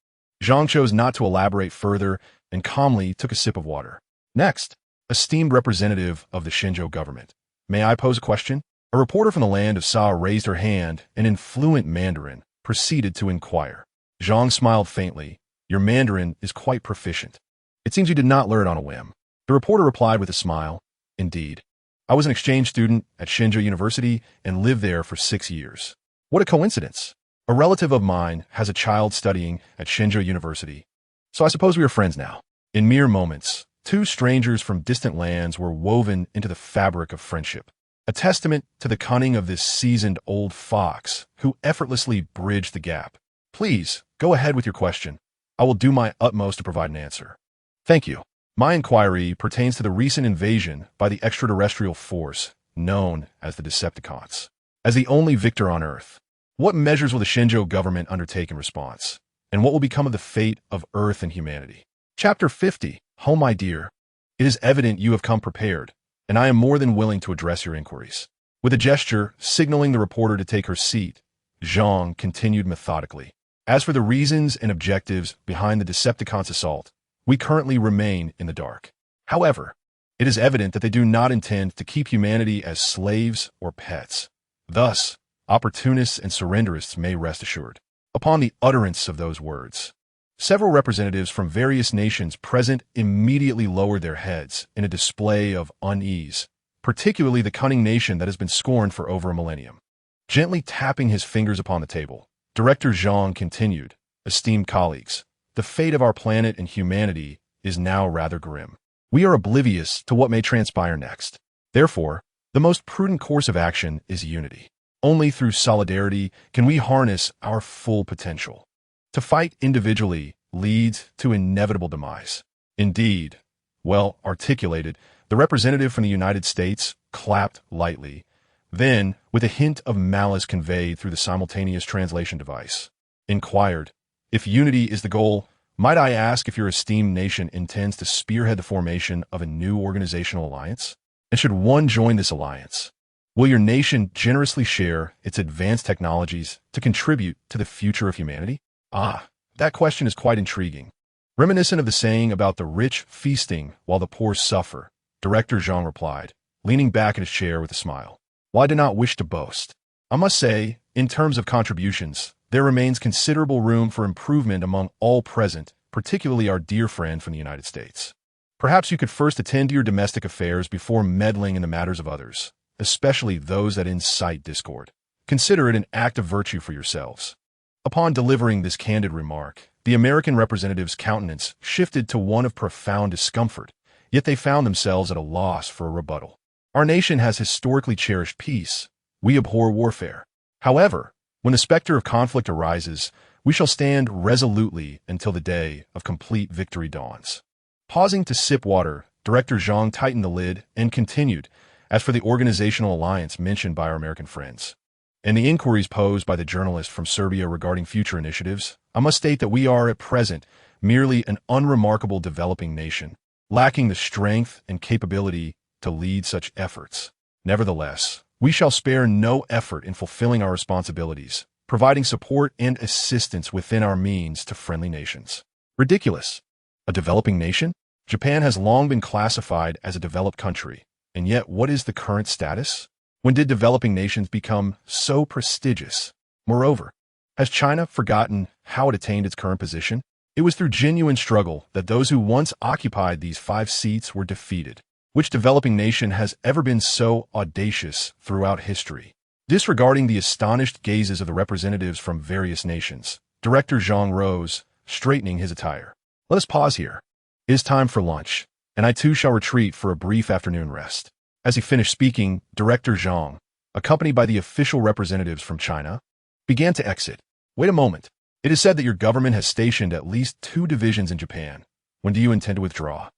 Zhang chose not to elaborate further and calmly took a sip of water. Next, esteemed representative of the Shenzhou government, may I pose a question? A reporter from the land of Sa raised her hand and in fluent Mandarin proceeded to inquire. Zhang smiled faintly. Your Mandarin is quite proficient. It seems you did not learn on a whim. The reporter replied with a smile. Indeed. I was an exchange student at Shenzhou University and lived there for 6 years. What a coincidence. A relative of mine has a child studying at Shenzhou University. So I suppose we are friends now. In mere moments, two strangers from distant lands were woven into the fabric of friendship. A testament to the cunning of this seasoned old fox who effortlessly bridged the gap. Please, go ahead with your question. I will do my utmost to provide an answer. Thank you. My inquiry pertains to the recent invasion by the extraterrestrial force known as the Decepticons. As the only victor on Earth, what measures will the Shenzhou government undertake in response? And what will become of the fate of Earth and humanity? Chapter 50. Oh, my dear. It is evident you have come prepared, and I am more than willing to address your inquiries. With a gesture signaling the reporter to take her seat, Zhang continued methodically. As for the reasons and objectives behind the Decepticons' assault, we currently remain in the dark. However, it is evident that they do not intend to keep humanity as slaves or pets. Thus, opportunists and surrenderists may rest assured. Upon the utterance of those words, several representatives from various nations present immediately lowered their heads in a display of unease, particularly the cunning nation that has been scorned for over a millennium. Gently tapping his fingers upon the table, Director Zhang continued, Esteemed colleagues, the fate of our planet and humanity is now rather grim. We are oblivious to what may transpire next. Therefore, the most prudent course of action is unity. Only through solidarity can we harness our full potential. To fight individually leads to inevitable demise. Indeed, well articulated, the representative from the United States clapped lightly, then, with a hint of malice conveyed through the simultaneous translation device, inquired, If unity is the goal, Might I ask if your esteemed nation intends to spearhead the formation of a new organizational alliance? And should one join this alliance, will your nation generously share its advanced technologies to contribute to the future of humanity? Ah, that question is quite intriguing. Reminiscent of the saying about the rich feasting while the poor suffer, Director Zhang replied, leaning back in his chair with a smile. While I do not wish to boast, I must say, in terms of contributions, there remains considerable room for improvement among all present, particularly our dear friend from the United States. Perhaps you could first attend to your domestic affairs before meddling in the matters of others, especially those that incite discord. Consider it an act of virtue for yourselves. Upon delivering this candid remark, the American representative's countenance shifted to one of profound discomfort, yet they found themselves at a loss for a rebuttal. Our nation has historically cherished peace. We abhor warfare. However, when the specter of conflict arises, we shall stand resolutely until the day of complete victory dawns. Pausing to sip water, Director Zhang tightened the lid and continued, as for the organizational alliance mentioned by our American friends, and the inquiries posed by the journalist from Serbia regarding future initiatives, I must state that we are at present merely an unremarkable developing nation, lacking the strength and capability to lead such efforts. Nevertheless, we shall spare no effort in fulfilling our responsibilities, providing support and assistance within our means to friendly nations. Ridiculous. A developing nation? Japan has long been classified as a developed country, and yet what is the current status? When did developing nations become so prestigious? Moreover, has China forgotten how it attained its current position? It was through genuine struggle that those who once occupied these 5 seats were defeated. Which developing nation has ever been so audacious throughout history? Disregarding the astonished gazes of the representatives from various nations, Director Zhang rose, straightening his attire. Let us pause here. It is time for lunch, and I too shall retreat for a brief afternoon rest. As he finished speaking, Director Zhang, accompanied by the official representatives from China, began to exit. Wait a moment. It is said that your government has stationed at least 2 divisions in Japan. When do you intend to withdraw?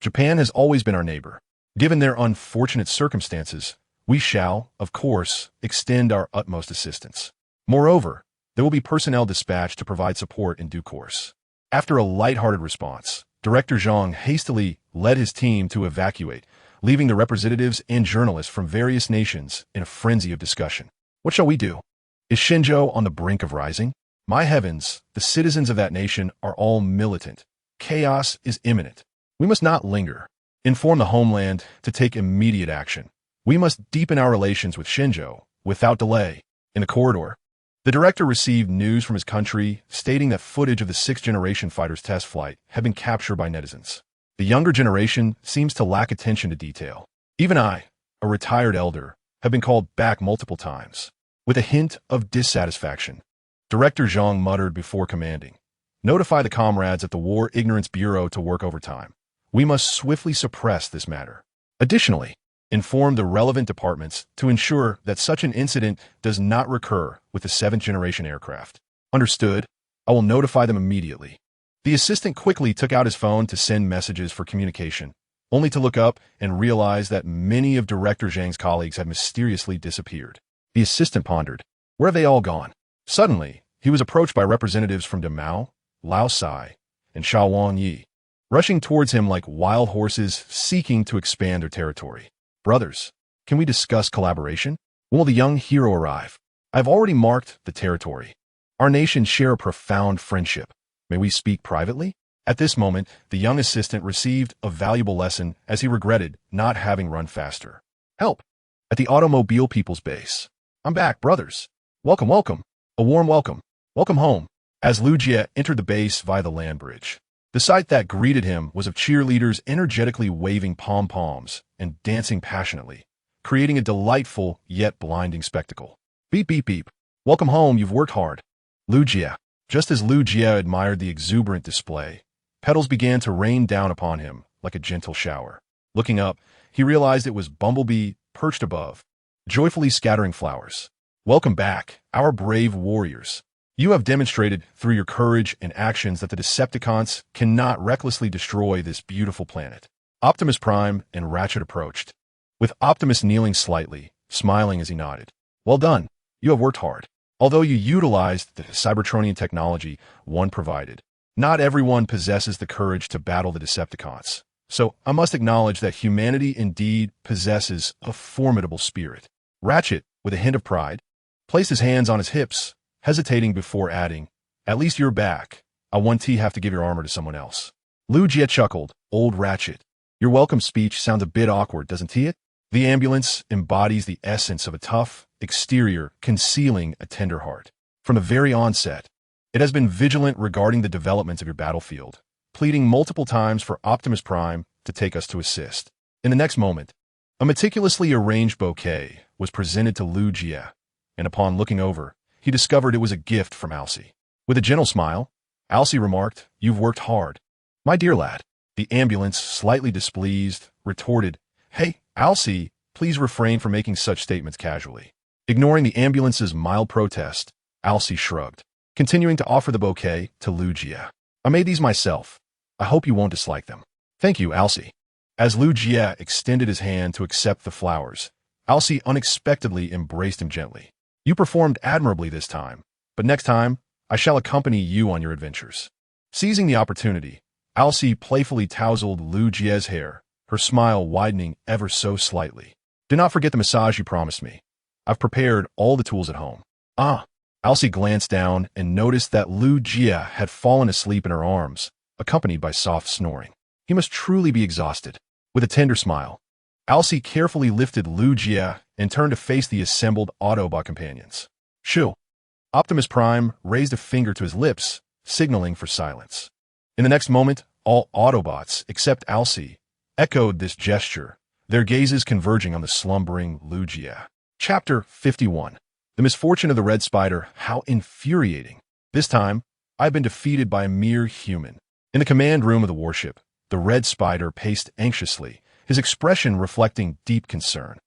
Japan has always been our neighbor. Given their unfortunate circumstances, we shall, of course, extend our utmost assistance. Moreover, there will be personnel dispatched to provide support in due course. After a light-hearted response, Director Zhang hastily led his team to evacuate, leaving the representatives and journalists from various nations in a frenzy of discussion. What shall we do? Is Shenzhou on the brink of rising? My heavens, the citizens of that nation are all militant. Chaos is imminent. We must not linger. Inform the homeland to take immediate action. We must deepen our relations with Shenzhou without delay. In the corridor, the director received news from his country stating that footage of the 6th-generation fighter's test flight had been captured by netizens. The younger generation seems to lack attention to detail. Even I, a retired elder, have been called back multiple times. With a hint of dissatisfaction, Director Zhang muttered before commanding, "Notify the comrades at the War Ignorance Bureau to work overtime. We must swiftly suppress this matter. Additionally, inform the relevant departments to ensure that such an incident does not recur with the 7th-generation aircraft." Understood. I will notify them immediately. The assistant quickly took out his phone to send messages for communication, only to look up and realize that many of Director Zhang's colleagues had mysteriously disappeared. The assistant pondered, where have they all gone? Suddenly, he was approached by representatives from Demao, Laosai, and Shaowan Yi, rushing towards him like wild horses seeking to expand their territory. Brothers, can we discuss collaboration? When will the young hero arrive? I've already marked the territory. Our nations share a profound friendship. May we speak privately? At this moment, the young assistant received a valuable lesson as he regretted not having run faster. Help! At the automobile people's base. I'm back, brothers. Welcome, welcome. A warm welcome. Welcome home. As Lu Jie entered the base via the land bridge, the sight that greeted him was of cheerleaders energetically waving pom-poms and dancing passionately, creating a delightful yet blinding spectacle. Beep, beep, beep. Welcome home, you've worked hard. Lu Jie. Just as Lu Jie admired the exuberant display, petals began to rain down upon him like a gentle shower. Looking up, he realized it was Bumblebee perched above, joyfully scattering flowers. Welcome back, our brave warriors. You have demonstrated through your courage and actions that the Decepticons cannot recklessly destroy this beautiful planet. Optimus Prime and Ratchet approached, with Optimus kneeling slightly, smiling as he nodded. Well done. You have worked hard. Although you utilized the Cybertronian technology one provided, Not everyone possesses the courage to battle the Decepticons, so I must acknowledge that humanity indeed possesses a formidable spirit. Ratchet, with a hint of pride, placed his hands on his hips, hesitating before adding, "At least you're back. I won't have to give your armor to someone else." Lu Jie chuckled. "Old Ratchet, your welcome speech sounds a bit awkward, doesn't it? The ambulance embodies the essence of a tough exterior concealing a tender heart. From the very onset, it has been vigilant regarding the developments of your battlefield, pleading multiple times for Optimus Prime to take us to assist." In the next moment, a meticulously arranged bouquet was presented to Lu Jie, and upon looking over, he discovered it was a gift from Alcy. With a gentle smile, Alcy remarked, "You've worked hard, my dear lad." The ambulance, slightly displeased, retorted, "Hey, Alcy, please refrain from making such statements casually." Ignoring the ambulance's mild protest, Alcy shrugged, continuing to offer the bouquet to Lu Jie. "I made these myself. I hope you won't dislike them." "Thank you, Alcy." As Lu Jie extended his hand to accept the flowers, Alcy unexpectedly embraced him gently. "You performed admirably this time, but next time, I shall accompany you on your adventures." Seizing the opportunity, Alcy playfully tousled Lu Jie's hair, her smile widening ever so slightly. "Do not forget the massage you promised me. I've prepared all the tools at home." "Ah." Alcy glanced down and noticed that Lu Jie had fallen asleep in her arms, accompanied by soft snoring. He must truly be exhausted. With a tender smile, Alcy carefully lifted Lu Jie and turned to face the assembled Autobot companions. "Shoo!" Optimus Prime raised a finger to his lips, signaling for silence. In the next moment, all Autobots, except Alcy, echoed this gesture, their gazes converging on the slumbering Lu Jie. Chapter 51. The misfortune of the Red Spider. How infuriating. This time, I've been defeated by a mere human. In the command room of the warship, the Red Spider paced anxiously, his expression reflecting deep concern.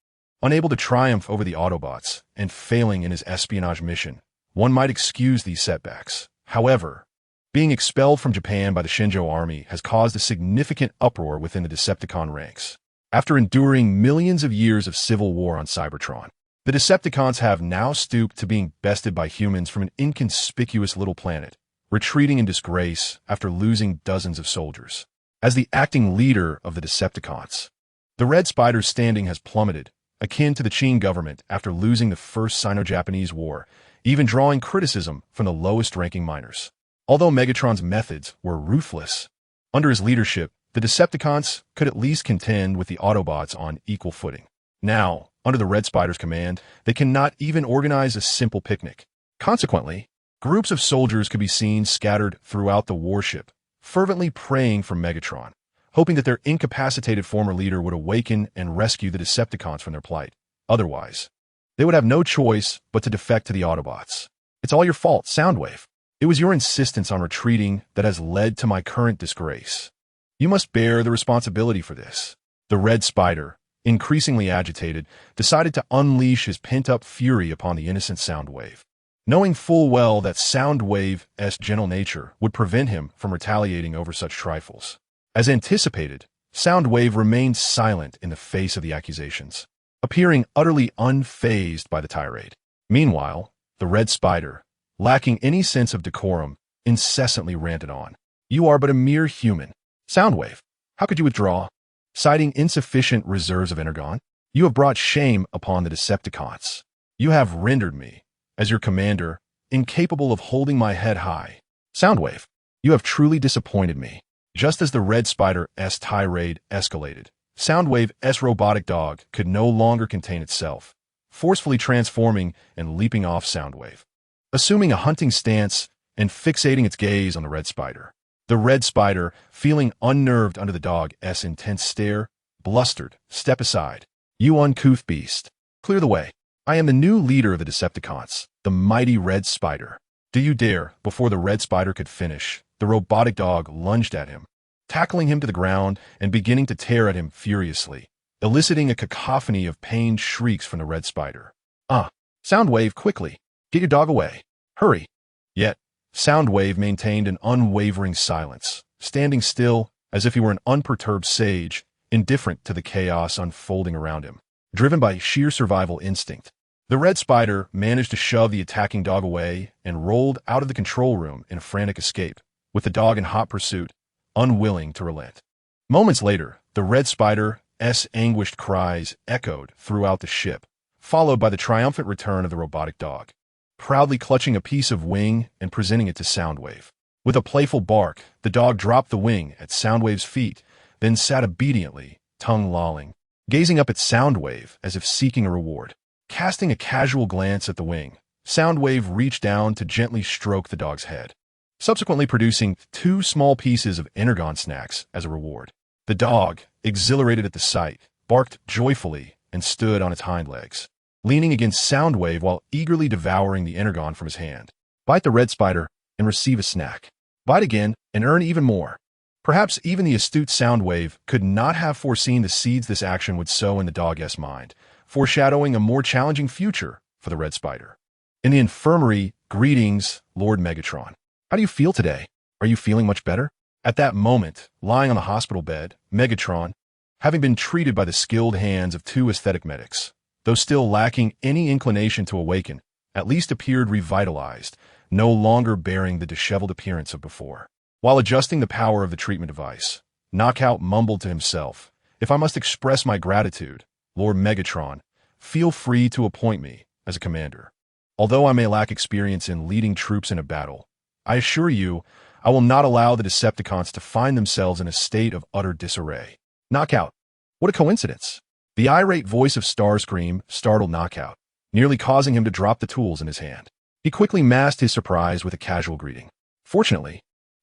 Unable to triumph over the Autobots and failing in his espionage mission, one might excuse these setbacks. However, being expelled from Japan by the Shinjo army has caused a significant uproar within the Decepticon ranks. After enduring millions of years of civil war on Cybertron, the Decepticons have now stooped to being bested by humans from an inconspicuous little planet, retreating in disgrace after losing dozens of soldiers. As the acting leader of the Decepticons, the Red Spider's standing has plummeted, akin to the Qing government after losing the First Sino-Japanese War, even drawing criticism from the lowest-ranking miners. Although Megatron's methods were ruthless, under his leadership, the Decepticons could at least contend with the Autobots on equal footing. Now, under the Red Spider's command, they cannot even organize a simple picnic. Consequently, groups of soldiers could be seen scattered throughout the warship, fervently praying for Megatron, hoping that their incapacitated former leader would awaken and rescue the Decepticons from their plight. Otherwise, they would have no choice but to defect to the Autobots. "It's all your fault, Soundwave. It was your insistence on retreating that has led to my current disgrace. You must bear the responsibility for this." The Red Spider, increasingly agitated, decided to unleash his pent-up fury upon the innocent Soundwave. Knowing full well that Soundwave's gentle nature would prevent him from retaliating over such trifles. As anticipated, Soundwave remained silent in the face of the accusations, appearing utterly unfazed by the tirade. Meanwhile, the Red Spider, lacking any sense of decorum, incessantly ranted on. "You are but a mere human. Soundwave, how could you withdraw? Citing insufficient reserves of energon, you have brought shame upon the Decepticons. You have rendered me, as your commander, incapable of holding my head high. Soundwave, you have truly disappointed me." Just as the Red Spider's tirade escalated, Soundwave's robotic dog could no longer contain itself, forcefully transforming and leaping off Soundwave, assuming a hunting stance and fixating its gaze on the Red Spider. The Red Spider, feeling unnerved under the dog's intense stare, blustered, "Step aside. You uncouth beast. Clear the way. I am the new leader of the Decepticons, the mighty Red Spider. Do you dare?" Before the Red Spider could finish, the robotic dog lunged at him, tackling him to the ground and beginning to tear at him furiously, eliciting a cacophony of pained shrieks from the Red Spider. Soundwave, quickly. Get your dog away. Hurry." Yet, Soundwave maintained an unwavering silence, standing still as if he were an unperturbed sage, indifferent to the chaos unfolding around him. Driven by sheer survival instinct, the Red Spider managed to shove the attacking dog away and rolled out of the control room in a frantic escape, with the dog in hot pursuit, unwilling to relent. Moments later, the Red Spider's anguished cries echoed throughout the ship, followed by the triumphant return of the robotic dog, proudly clutching a piece of wing and presenting it to Soundwave. With a playful bark, the dog dropped the wing at Soundwave's feet, then sat obediently, tongue lolling, gazing up at Soundwave as if seeking a reward. Casting a casual glance at the wing, Soundwave reached down to gently stroke the dog's head, subsequently producing 2 small pieces of Energon snacks as a reward. The dog, exhilarated at the sight, barked joyfully and stood on its hind legs, leaning against Soundwave while eagerly devouring the Energon from his hand. Bite the Red Spider and receive a snack. Bite again and earn even more. Perhaps even the astute Soundwave could not have foreseen the seeds this action would sow in the dog's mind, foreshadowing a more challenging future for the Red Spider. In the infirmary, greetings, Lord Megatron. How do you feel today? Are you feeling much better? At that moment, lying on the hospital bed, Megatron, having been treated by the skilled hands of 2 aesthetic medics, though still lacking any inclination to awaken, at least appeared revitalized, no longer bearing the disheveled appearance of before. While adjusting the power of the treatment device, Knockout mumbled to himself, "If I must express my gratitude, Lord Megatron, feel free to appoint me as a commander. Although I may lack experience in leading troops in a battle, I assure you, I will not allow the Decepticons to find themselves in a state of utter disarray." Knockout. What a coincidence. The irate voice of Starscream startled Knockout, nearly causing him to drop the tools in his hand. He quickly masked his surprise with a casual greeting. Fortunately,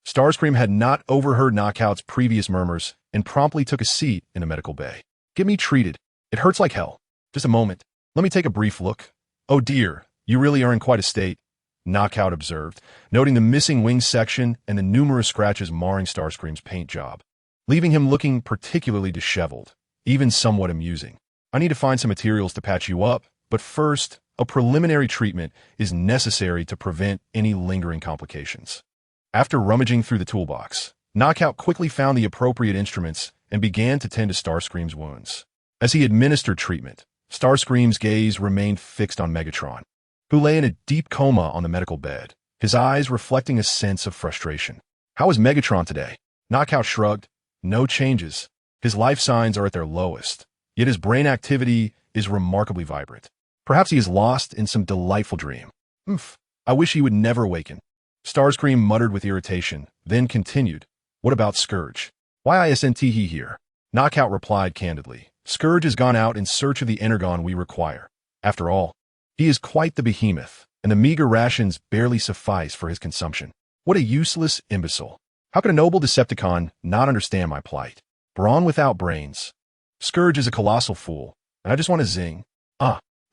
Starscream had not overheard Knockout's previous murmurs and promptly took a seat in the medical bay. "Get me treated. It hurts like hell. Just a moment. Let me take a brief look." "Oh dear, you really are in quite a state," Knockout observed, noting the missing wing section and the numerous scratches marring Starscream's paint job, leaving him looking particularly disheveled, even somewhat amusing. "I need to find some materials to patch you up, but first, a preliminary treatment is necessary to prevent any lingering complications." After rummaging through the toolbox, Knockout quickly found the appropriate instruments and began to tend to Starscream's wounds. As he administered treatment, Starscream's gaze remained fixed on Megatron, who lay in a deep coma on the medical bed, his eyes reflecting a sense of frustration. "How is Megatron today?" Knockout shrugged. "No changes. His life signs are at their lowest, yet his brain activity is remarkably vibrant. Perhaps he is lost in some delightful dream. I wish he would never awaken." Starscream muttered with irritation, then continued, "What about Scourge?" "Why isn't he here?" Knockout replied candidly. "Scourge has gone out in search of the Energon we require. After all, he is quite the behemoth, and the meager rations barely suffice for his consumption. What a useless imbecile. How could a noble Decepticon not understand my plight? Brawn without brains. Scourge is a colossal fool, and I just want to zing."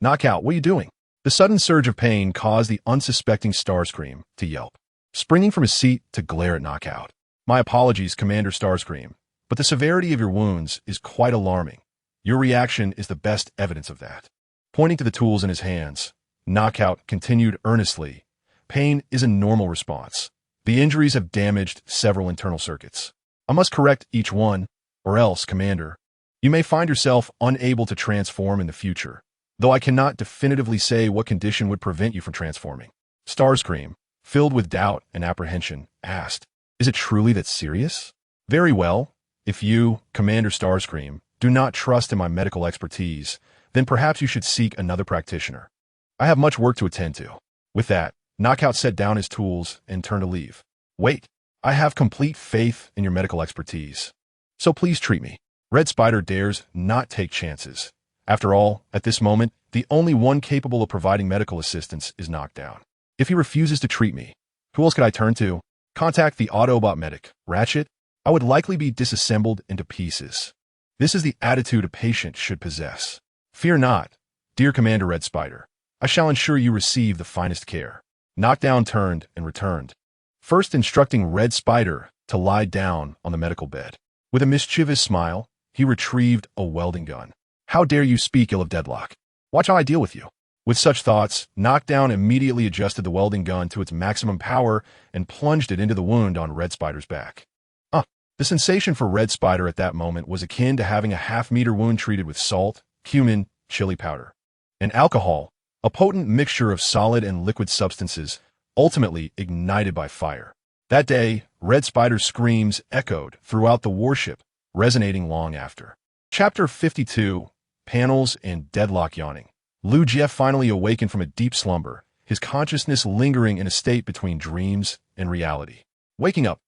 Knockout, what are you doing?" The sudden surge of pain caused the unsuspecting Starscream to yelp, springing from his seat to glare at Knockout. "My apologies, Commander Starscream, but the severity of your wounds is quite alarming. Your reaction is the best evidence of that." Pointing to the tools in his hands, Knockout continued earnestly, "Pain is a normal response. The injuries have damaged several internal circuits. I must correct each one, or else, Commander, you may find yourself unable to transform in the future, though I cannot definitively say what condition would prevent you from transforming." Starscream, filled with doubt and apprehension, asked, "Is it truly that serious?" "Very well. If you, Commander Starscream, do not trust in my medical expertise, then perhaps you should seek another practitioner. I have much work to attend to." With that, Knockout set down his tools and turned to leave. "Wait, I have complete faith in your medical expertise, so please treat me. Red Spider dares not take chances. After all, at this moment, the only one capable of providing medical assistance is knocked down. If he refuses to treat me, who else could I turn to? Contact the Autobot medic, Ratchet? I would likely be disassembled into pieces. This is the attitude a patient should possess. Fear not, dear Commander Red Spider. I shall ensure you receive the finest care." Knockdown turned and returned, first instructing Red Spider to lie down on the medical bed. With a mischievous smile, he retrieved a welding gun. "How dare you speak ill of Deadlock? Watch how I deal with you." With such thoughts, Knockdown immediately adjusted the welding gun to its maximum power and plunged it into the wound on Red Spider's back. The sensation for Red Spider at that moment was akin to having a half-meter wound treated with salt, cumin, chili powder, and alcohol, a potent mixture of solid and liquid substances, ultimately ignited by fire. That day, Red Spider's screams echoed throughout the warship, resonating long after. Chapter 52, Panels and Deadlock Yawning. Lu Jie finally awakened from a deep slumber, his consciousness lingering in a state between dreams and reality. Waking up,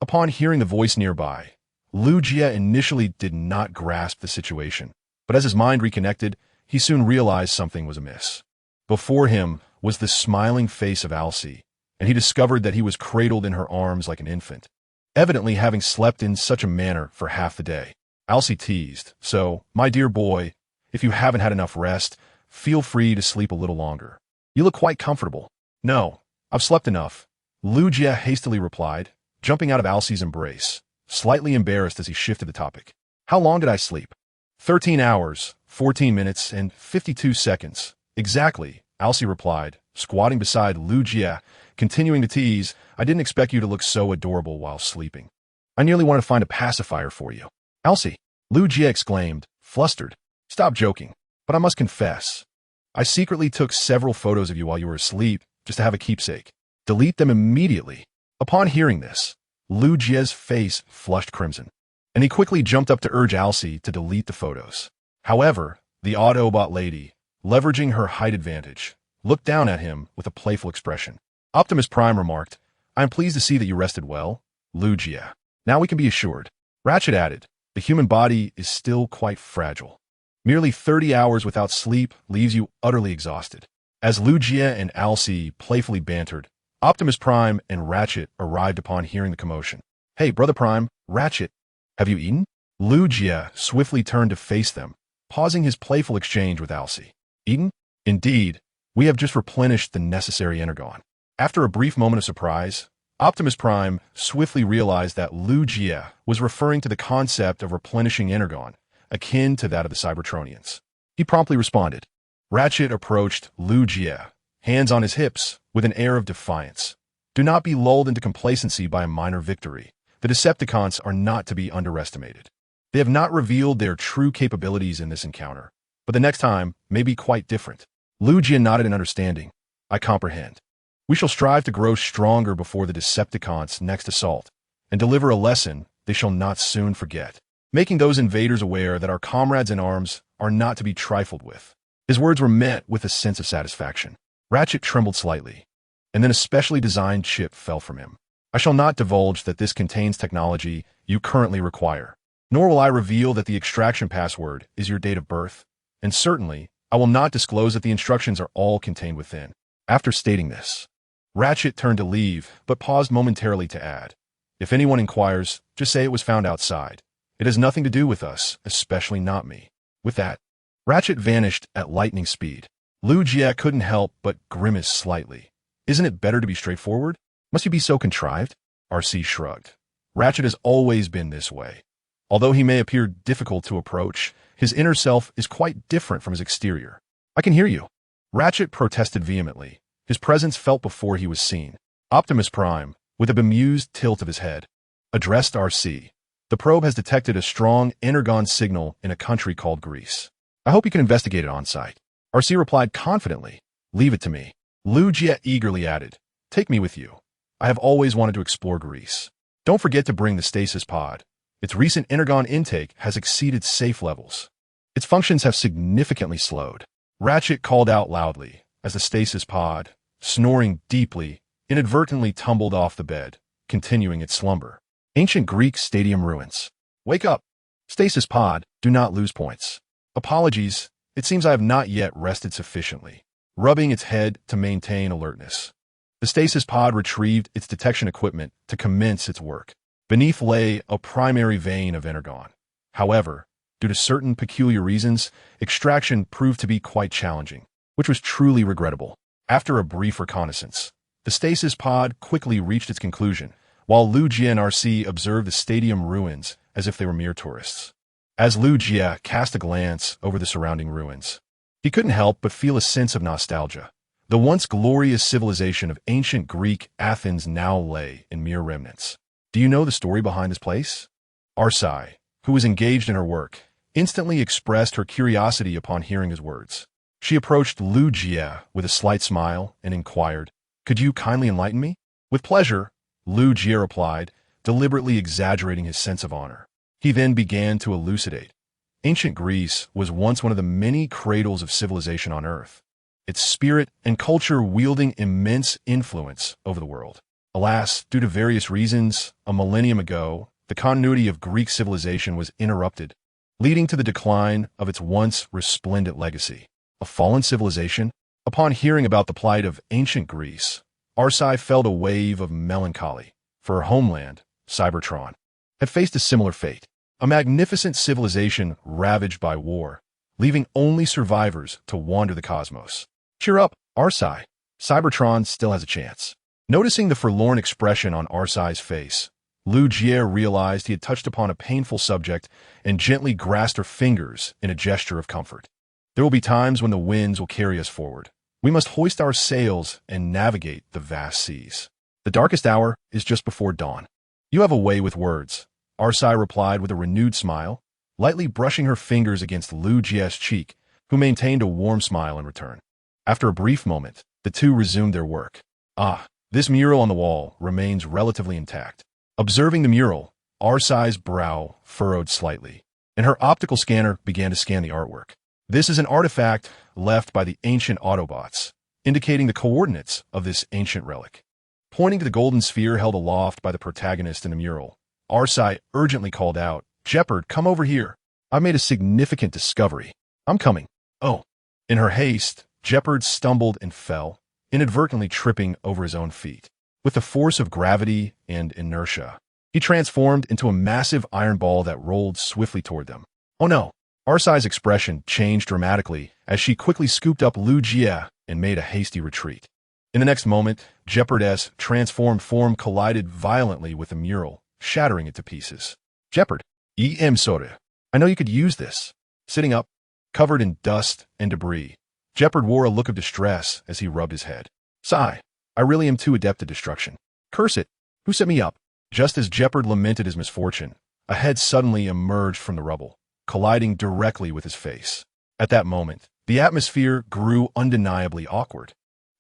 upon hearing the voice nearby, Lu Jie initially did not grasp the situation, but as his mind reconnected, he soon realized something was amiss. Before him was the smiling face of Alcee, and he discovered that he was cradled in her arms like an infant, evidently having slept in such a manner for half the day. Alcee teased, "So, my dear boy, if you haven't had enough rest, feel free to sleep a little longer. You look quite comfortable." "No, I've slept enough," Lu Jie hastily replied, jumping out of Alcee's embrace, slightly embarrassed as he shifted the topic. "How long did I sleep?" 13 hours, 14 minutes, and 52 seconds. Exactly, Alcee replied, squatting beside Lu Jie, continuing to tease, "I didn't expect you to look so adorable while sleeping. I nearly wanted to find a pacifier for you." "Alcee," Lu Jie exclaimed, flustered. "Stop joking, but I must confess, I secretly took several photos of you while you were asleep, just to have a keepsake. Delete them immediately." Upon hearing this, Lu Jie's face flushed crimson, and he quickly jumped up to urge Alcee to delete the photos. However, the Autobot lady, leveraging her height advantage, looked down at him with a playful expression. Optimus Prime remarked, "I am pleased to see that you rested well, Lu Jie. Now we can be assured." Ratchet added, "The human body is still quite fragile. Merely 30 hours without sleep leaves you utterly exhausted." As Lu Jie and Alcee playfully bantered, Optimus Prime and Ratchet arrived upon hearing the commotion. "Hey, Brother Prime, Ratchet, have you eaten?" Lu Jie swiftly turned to face them, pausing his playful exchange with Alcee. "Eaten? Indeed, we have just replenished the necessary energon." After a brief moment of surprise, Optimus Prime swiftly realized that Lu Jie was referring to the concept of replenishing energon, akin to that of the Cybertronians. He promptly responded. Ratchet approached Lu Jie, hands on his hips, with an air of defiance. "Do not be lulled into complacency by a minor victory. The Decepticons are not to be underestimated. They have not revealed their true capabilities in this encounter, but the next time may be quite different." Lu Jie nodded in understanding. "I comprehend. We shall strive to grow stronger before the Decepticons' next assault, and deliver a lesson they shall not soon forget, making those invaders aware that our comrades in arms are not to be trifled with." His words were met with a sense of satisfaction. Ratchet trembled slightly, and then a specially designed chip fell from him. "I shall not divulge that this contains technology you currently require, nor will I reveal that the extraction password is your date of birth, and certainly I will not disclose that the instructions are all contained within." After stating this, Ratchet turned to leave, but paused momentarily to add, "If anyone inquires, just say it was found outside. It has nothing to do with us, especially not me." With that, Ratchet vanished at lightning speed. Lu Jie couldn't help but grimace slightly. "Isn't it better to be straightforward? Must you be so contrived?" RC shrugged. "Ratchet has always been this way. Although he may appear difficult to approach, his inner self is quite different from his exterior." "I can hear you," Ratchet protested vehemently, his presence felt before he was seen. Optimus Prime, with a bemused tilt of his head, addressed RC. "The probe has detected a strong energon signal in a country called Greece. I hope you can investigate it on site." RC replied confidently, "Leave it to me." Lu Jie eagerly added, "Take me with you. I have always wanted to explore Greece. Don't forget to bring the stasis pod. Its recent energon intake has exceeded safe levels. Its functions have significantly slowed." Ratchet called out loudly as the stasis pod, snoring deeply, inadvertently tumbled off the bed, continuing its slumber. Ancient Greek stadium ruins. "Wake up! Stasis pod, do not lose points." "Apologies, it seems I have not yet rested sufficiently." Rubbing its head to maintain alertness, the stasis pod retrieved its detection equipment to commence its work. Beneath lay a primary vein of energon. However, due to certain peculiar reasons, extraction proved to be quite challenging, which was truly regrettable. After a brief reconnaissance, the stasis pod quickly reached its conclusion, while Lu Jie and RC observed the stadium ruins as if they were mere tourists. As Lu Jie cast a glance over the surrounding ruins, he couldn't help but feel a sense of nostalgia. The once glorious civilization of ancient Greek Athens now lay in mere remnants. "Do you know the story behind this place?" RC, who was engaged in her work, instantly expressed her curiosity upon hearing his words. She approached Lu Jie with a slight smile and inquired, "Could you kindly enlighten me?" "With pleasure," Lu Jie replied, deliberately exaggerating his sense of honor. He then began to elucidate. Ancient Greece was once one of the many cradles of civilization on Earth, its spirit and culture wielding immense influence over the world. Alas, due to various reasons, a millennium ago, the continuity of Greek civilization was interrupted, leading to the decline of its once resplendent legacy. A fallen civilization? Upon hearing about the plight of ancient Greece, Arsai felt a wave of melancholy, for her homeland, Cybertron, had faced a similar fate. A magnificent civilization ravaged by war, leaving only survivors to wander the cosmos. Cheer up, Arsai. Cybertron still has a chance. Noticing the forlorn expression on Arsai's face, Lu Jie realized he had touched upon a painful subject and gently grasped her fingers in a gesture of comfort. There will be times when the winds will carry us forward. We must hoist our sails and navigate the vast seas. The darkest hour is just before dawn. You have a way with words, Arsai replied with a renewed smile, lightly brushing her fingers against Lu Jie's cheek, who maintained a warm smile in return. After a brief moment, the two resumed their work. Ah, this mural on the wall remains relatively intact. Observing the mural, Arsai's brow furrowed slightly, and her optical scanner began to scan the artwork. This is an artifact left by the ancient Autobots, indicating the coordinates of this ancient relic. Pointing to the golden sphere held aloft by the protagonist in the mural, Arsai urgently called out, "Jeopard, come over here. I made a significant discovery. I'm coming." Oh. In her haste, Jeopard stumbled and fell, inadvertently tripping over his own feet. With the force of gravity and inertia, he transformed into a massive iron ball that rolled swiftly toward them. Oh no! Arsai's expression changed dramatically as she quickly scooped up Lu Jie and made a hasty retreat. In the next moment, Jeopard's transformed form collided violently with the mural, shattering it to pieces. Jeopard, Sora, I know you could use this. Sitting up, covered in dust and debris, Jeopard wore a look of distress as he rubbed his head. Sigh, I really am too adept at destruction. Curse it, who set me up? Just as Jeopard lamented his misfortune, a head suddenly emerged from the rubble, colliding directly with his face. At that moment, the atmosphere grew undeniably awkward.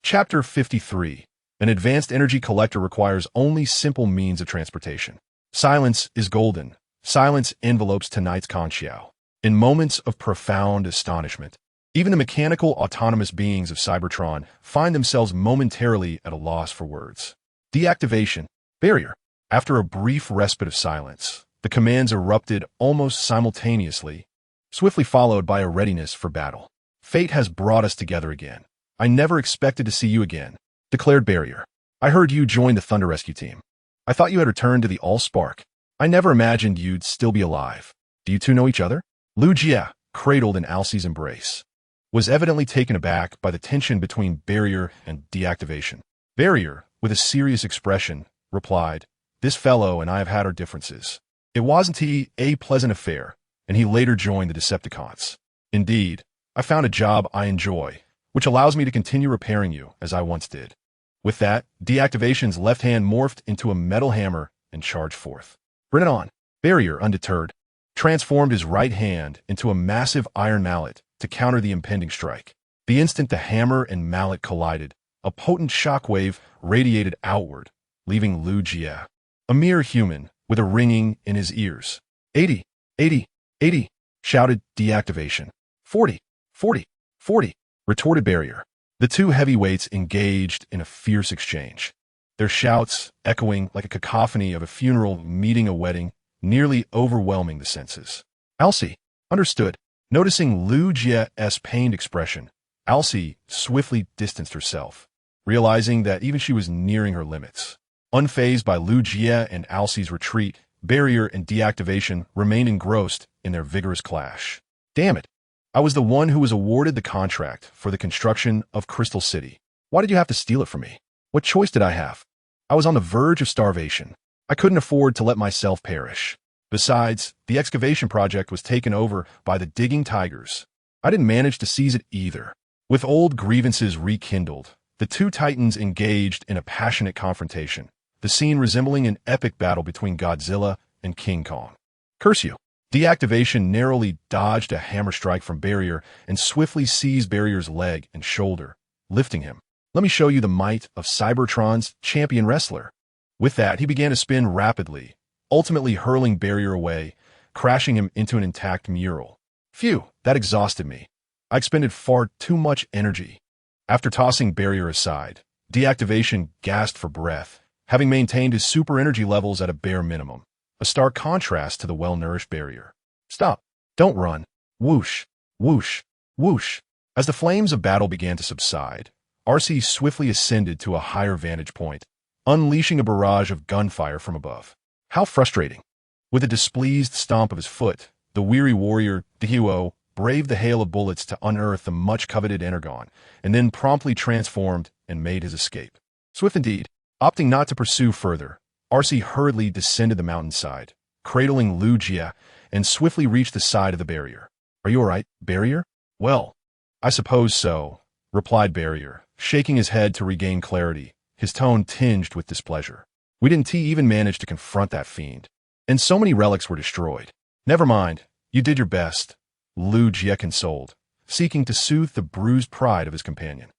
Chapter 53. An advanced energy collector requires only simple means of transportation. Silence is golden. Silence envelopes tonight's Conchiao. In moments of profound astonishment, even the mechanical autonomous beings of Cybertron find themselves momentarily at a loss for words. Deactivation. Barrier. After a brief respite of silence, the commands erupted almost simultaneously, swiftly followed by a readiness for battle. Fate has brought us together again. I never expected to see you again, declared Barrier. I heard you joined the Thunder Rescue Team. I thought you had returned to the Allspark. I never imagined you'd still be alive. Do you two know each other? Lu Jie, cradled in Alcye's embrace, was evidently taken aback by the tension between Barrier and Deactivation. Barrier, with a serious expression, replied, "This fellow and I have had our differences. It wasn't a pleasant affair, and he later joined the Decepticons. Indeed, I found a job I enjoy, which allows me to continue repairing you as I once did." With that, Deactivation's left hand morphed into a metal hammer and charged forth. Bring it on. Barrier, undeterred, transformed his right hand into a massive iron mallet to counter the impending strike. The instant the hammer and mallet collided, a potent shockwave radiated outward, leaving Lu Jie, a mere human, with a ringing in his ears. 80, 80, 80, shouted Deactivation. 40, 40, 40, retorted Barrier. The two heavyweights engaged in a fierce exchange, their shouts echoing like a cacophony of a funeral meeting a wedding, nearly overwhelming the senses. Alcye, understood. Noticing Lu Jie's pained expression, Alcye swiftly distanced herself, realizing that even she was nearing her limits. Unfazed by Lu Jie and Alcye's retreat, Barrier and Deactivation remained engrossed in their vigorous clash. Damn it! I was the one who was awarded the contract for the construction of Crystal City. Why did you have to steal it from me? What choice did I have? I was on the verge of starvation. I couldn't afford to let myself perish. Besides, the excavation project was taken over by the digging tigers. I didn't manage to seize it either. With old grievances rekindled, the two titans engaged in a passionate confrontation, the scene resembling an epic battle between Godzilla and King Kong. Curse you! Deactivation narrowly dodged a hammer strike from Barrier and swiftly seized Barrier's leg and shoulder, lifting him. Let me show you the might of Cybertron's champion wrestler. With that, he began to spin rapidly, ultimately hurling Barrier away, crashing him into an intact mural. Phew, that exhausted me. I expended far too much energy. After tossing Barrier aside, Deactivation gasped for breath, having maintained his super energy levels at a bare minimum, a stark contrast to the well-nourished Barrier. Stop. Don't run. Whoosh, whoosh, whoosh. As the flames of battle began to subside, RC swiftly ascended to a higher vantage point, unleashing a barrage of gunfire from above. How frustrating. With a displeased stomp of his foot, the weary warrior, Dehuo, braved the hail of bullets to unearth the much-coveted Energon, and then promptly transformed and made his escape. Swift indeed. Opting not to pursue further, RC hurriedly descended the mountainside, cradling Lu Jia, and swiftly reached the side of the Barrier. Are you all right, Barrier? Well, I suppose so, replied Barrier, shaking his head to regain clarity, his tone tinged with displeasure. We didn't even manage to confront that fiend. And so many relics were destroyed. Never mind, you did your best, Lu Jia consoled, seeking to soothe the bruised pride of his companion.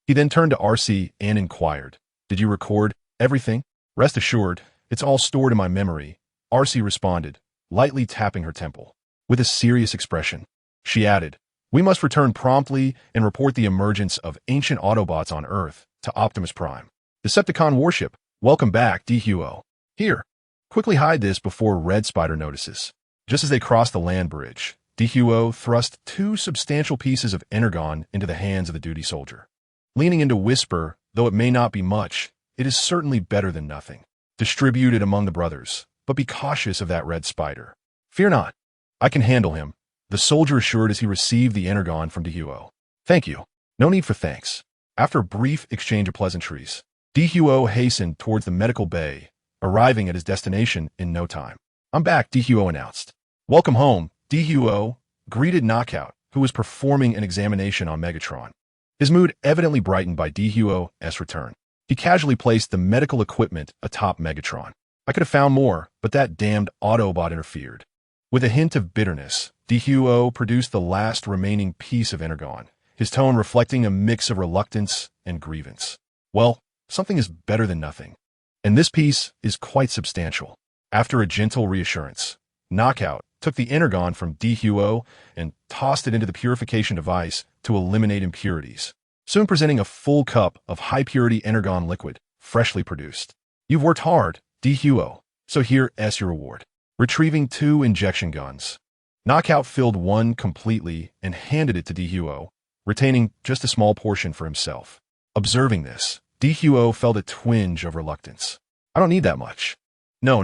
He then turned to RC and inquired, Did you record everything? Rest assured, it's all stored in my memory, RC responded, lightly tapping her temple. With a serious expression, she added, We must return promptly and report the emergence of ancient Autobots on Earth to Optimus Prime. Decepticon warship, welcome back, Dehuo. Here, quickly hide this before Red Spider notices. Just as they crossed the land bridge, Dehuo thrust 2 substantial pieces of Energon into the hands of the duty soldier. Leaning in to whisper, though it may not be much, it is certainly better than nothing. Distribute it among the brothers, but be cautious of that Red Spider. Fear not. I can handle him, the soldier assured as he received the Energon from Dehuo. Thank you. No need for thanks. After a brief exchange of pleasantries, Dehuo hastened towards the medical bay, arriving at his destination in no time. I'm back, Dehuo announced. Welcome home, Dehuo greeted Knockout, who was performing an examination on Megatron. His mood evidently brightened by Dehuo's return. He casually placed the medical equipment atop Megatron. I could have found more, but that damned Autobot interfered. With a hint of bitterness, Dehuo produced the last remaining piece of Energon, his tone reflecting a mix of reluctance and grievance. Well, something is better than nothing. And this piece is quite substantial. After a gentle reassurance, Knockout took the Energon from Dehuo and tossed it into the purification device to eliminate impurities, soon presenting a full cup of high-purity Energon liquid, freshly produced. You've worked hard, Dehuo, so here's your reward. Retrieving 2 injection guns. Knockout filled one completely and handed it to Dehuo, retaining just a small portion for himself. Observing this, Dehuo felt a twinge of reluctance. I don't need that much. No,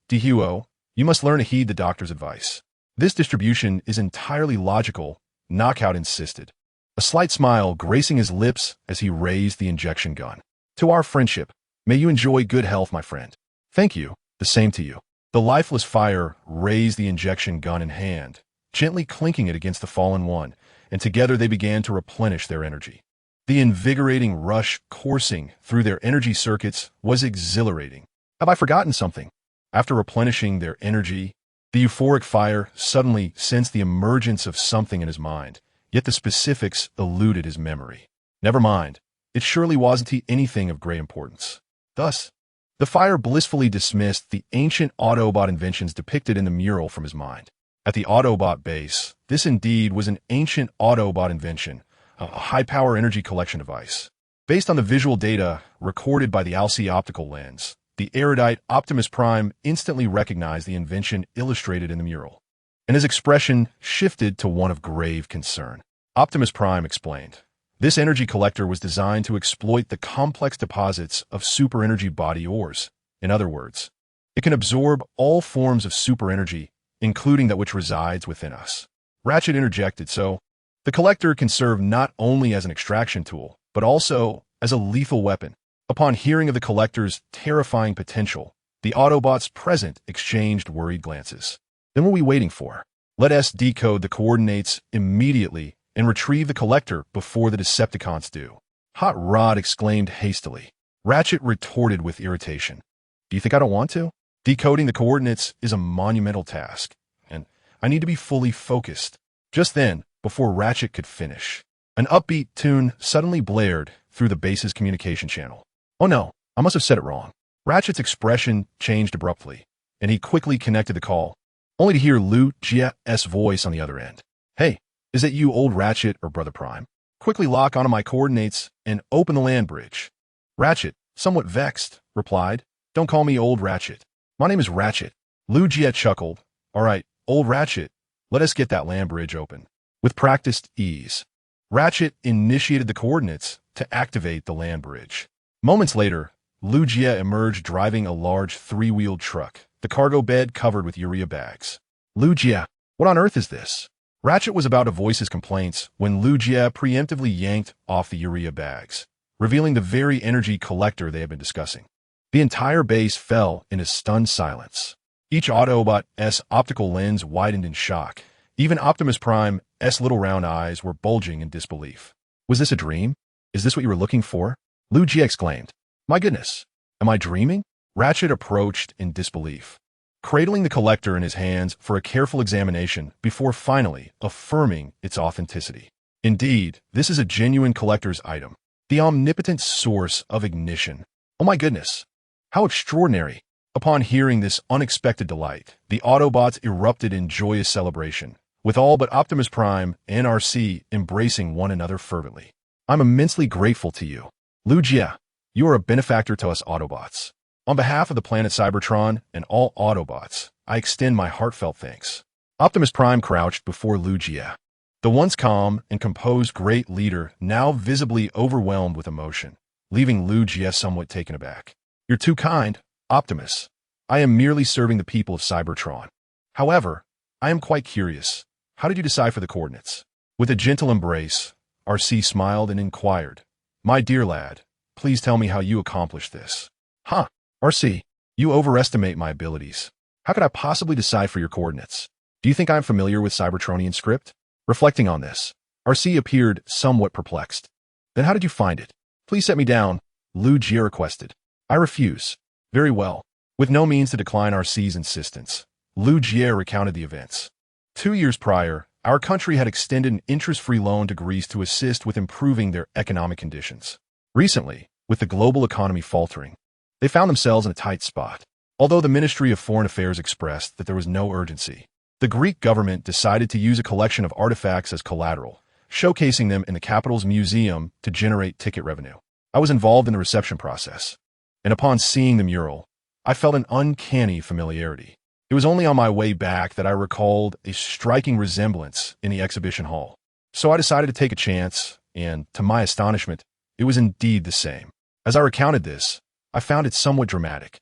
Dehuo, you must learn to heed the doctor's advice. This distribution is entirely logical, Knockout insisted, a slight smile gracing his lips as he raised the injection gun. To our friendship, may you enjoy good health, my friend. Thank you, the same to you. The lifeless fire raised the injection gun in hand, gently clinking it against the fallen one, and together they began to replenish their energy. The invigorating rush coursing through their energy circuits was exhilarating. Have I forgotten something? After replenishing their energy, the euphoric fire suddenly sensed the emergence of something in his mind, yet the specifics eluded his memory. Never mind, it surely wasn't anything of great importance. Thus, the fire blissfully dismissed the ancient Autobot inventions depicted in the mural from his mind. At the Autobot base, this indeed was an ancient Autobot invention, a high-power energy collection device. Based on the visual data recorded by the ALCE optical lens, the erudite Optimus Prime instantly recognized the invention illustrated in the mural, and his expression shifted to one of grave concern. Optimus Prime explained, This energy collector was designed to exploit the complex deposits of super-energy body ores. In other words, it can absorb all forms of super-energy, including that which resides within us. Ratchet interjected, so the collector can serve not only as an extraction tool, but also as a lethal weapon. Upon hearing of the collector's terrifying potential, the Autobots present exchanged worried glances. Then what are we waiting for? Let us decode the coordinates immediately and retrieve the collector before the Decepticons do. Hot Rod exclaimed hastily. Ratchet retorted with irritation. Do you think I don't want to? Decoding the coordinates is a monumental task, and I need to be fully focused. Just then, before Ratchet could finish, an upbeat tune suddenly blared through the base's communication channel. Oh no, I must have said it wrong. Ratchet's expression changed abruptly, and he quickly connected the call, only to hear Lu Jia's voice on the other end. Hey, is it you, old Ratchet or Brother Prime? Quickly lock onto my coordinates and open the land bridge. Ratchet, somewhat vexed, replied, Don't call me old Ratchet. My name is Ratchet. Lu Jia chuckled. All right, old Ratchet, let us get that land bridge open. With practiced ease, Ratchet initiated the coordinates to activate the land bridge. Moments later, Lu Jia emerged driving a large three-wheeled truck, the cargo bed covered with urea bags. Lu Jia, what on earth is this? Ratchet was about to voice his complaints when Lu Jia preemptively yanked off the urea bags, revealing the very energy collector they had been discussing. The entire base fell in a stunned silence. Each Autobot's optical lens widened in shock. Even Optimus Prime's little round eyes were bulging in disbelief. Was this a dream? Is this what you were looking for? Lu Jia exclaimed. My goodness, am I dreaming? Ratchet approached in disbelief, cradling the collector in his hands for a careful examination before finally affirming its authenticity. Indeed, this is a genuine collector's item, the omnipotent source of ignition. Oh my goodness, how extraordinary! Upon hearing this unexpected delight, the Autobots erupted in joyous celebration, with all but Optimus Prime and RC embracing one another fervently. I'm immensely grateful to you, Lu Jia. You are a benefactor to us Autobots. On behalf of the planet Cybertron and all Autobots, I extend my heartfelt thanks. Optimus Prime crouched before Lu Jia, the once calm and composed great leader now visibly overwhelmed with emotion, leaving Lu Jia somewhat taken aback. You're too kind, Optimus. I am merely serving the people of Cybertron. However, I am quite curious. How did you decipher the coordinates? With a gentle embrace, RC smiled and inquired, My dear lad, please tell me how you accomplished this. Huh, RC, you overestimate my abilities. How could I possibly decipher your coordinates? Do you think I'm familiar with Cybertronian script? Reflecting on this, RC appeared somewhat perplexed. Then how did you find it? Please set me down, Lu Jia requested. I refuse. Very well. With no means to decline RC's insistence, Lu Jia recounted the events. 2 years prior, our country had extended an interest-free loan to Greece to assist with improving their economic conditions. Recently, with the global economy faltering, they found themselves in a tight spot. Although the Ministry of Foreign Affairs expressed that there was no urgency, the Greek government decided to use a collection of artifacts as collateral, showcasing them in the capital's museum to generate ticket revenue. I was involved in the reception process, and upon seeing the mural, I felt an uncanny familiarity. It was only on my way back that I recalled a striking resemblance in the exhibition hall. So I decided to take a chance, and, to my astonishment, it was indeed the same. As I recounted this, I found it somewhat dramatic.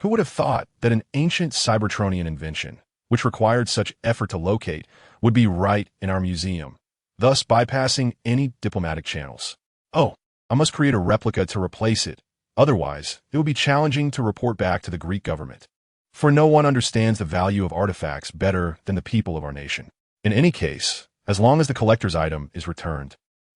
Who would have thought that an ancient Cybertronian invention, which required such effort to locate, would be right in our museum, thus bypassing any diplomatic channels? Oh, I must create a replica to replace it. Otherwise, it would be challenging to report back to the Greek government. For no one understands the value of artifacts better than the people of our nation. In any case, as long as the collector's item is returned,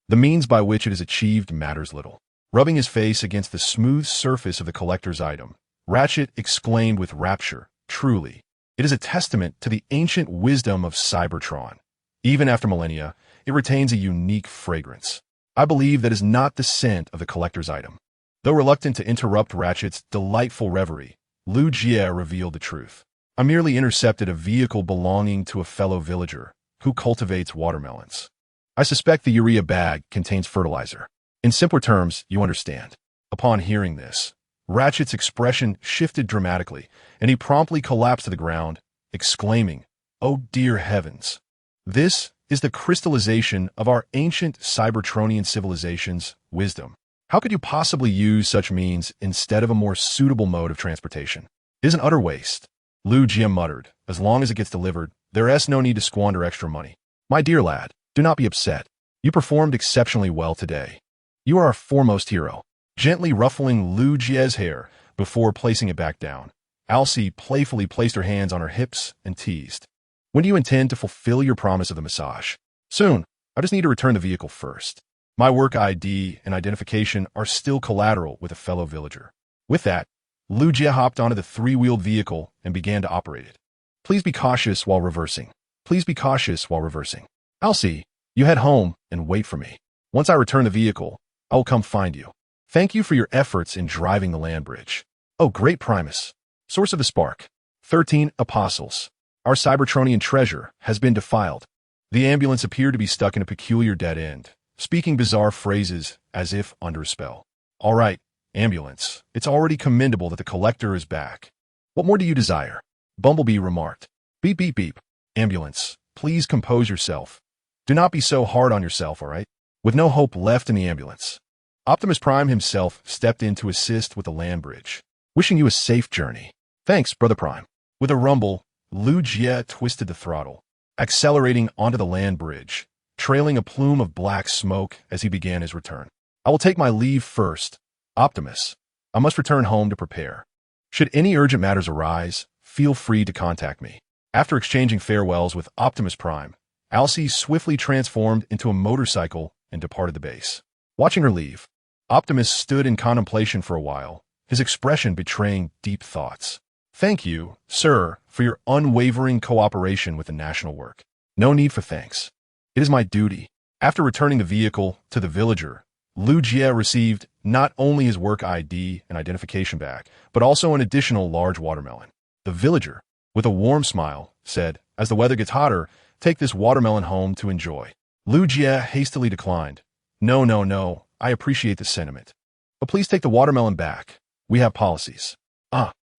the means by which it is achieved matters little. Rubbing his face against the smooth surface of the collector's item, Ratchet exclaimed with rapture, Truly, it is a testament to the ancient wisdom of Cybertron. Even after millennia, it retains a unique fragrance. I believe that is not the scent of the collector's item. Though reluctant to interrupt Ratchet's delightful reverie, Lu Jia revealed the truth. I merely intercepted a vehicle belonging to a fellow villager who cultivates watermelons. I suspect the urea bag contains fertilizer. In simpler terms, you understand. Upon hearing this, Ratchet's expression shifted dramatically, and he promptly collapsed to the ground, exclaiming, Oh dear heavens! This is the crystallization of our ancient Cybertronian civilization's wisdom. How could you possibly use such means instead of a more suitable mode of transportation? It is an utter waste. Lu Jia muttered, As long as it gets delivered, there is no need to squander extra money. My dear lad, do not be upset. You performed exceptionally well today. You are our foremost hero. Gently ruffling Lu Jia's hair before placing it back down, Alcee playfully placed her hands on her hips and teased. When do you intend to fulfill your promise of the massage? Soon. I just need to return the vehicle first. My work ID and identification are still collateral with a fellow villager. With that, Lu Jia hopped onto the three-wheeled vehicle and began to operate it. Please be cautious while reversing. Please be cautious while reversing. Alcee, you head home and wait for me. Once I return the vehicle, I will come find you. Thank you for your efforts in driving the land bridge. Oh, great Primus. Source of the spark. 13 Apostles. Our Cybertronian treasure has been defiled. The ambulance appeared to be stuck in a peculiar dead end, speaking bizarre phrases as if under a spell. All right, ambulance. It's already commendable that the collector is back. What more do you desire? Bumblebee remarked. Beep, beep, beep. Ambulance, please compose yourself. Do not be so hard on yourself, all right? With no hope left in the ambulance, Optimus Prime himself stepped in to assist with the land bridge. Wishing you a safe journey. Thanks, Brother Prime. With a rumble, Lu Jie twisted the throttle, accelerating onto the land bridge, trailing a plume of black smoke as he began his return. I will take my leave first. Optimus, I must return home to prepare. Should any urgent matters arise, feel free to contact me. After exchanging farewells with Optimus Prime, Alcee swiftly transformed into a motorcycle and departed the base. Watching her leave, Optimus stood in contemplation for a while, his expression betraying deep thoughts. Thank you, sir, for your unwavering cooperation with the national work. No need for thanks. It is my duty. After returning the vehicle to the villager, Lu Jie received not only his work ID and identification back, but also an additional large watermelon. The villager, with a warm smile, said, as the weather gets hotter, take this watermelon home to enjoy. Lu Jie hastily declined. No, no, no, I appreciate the sentiment. But please take the watermelon back. We have policies.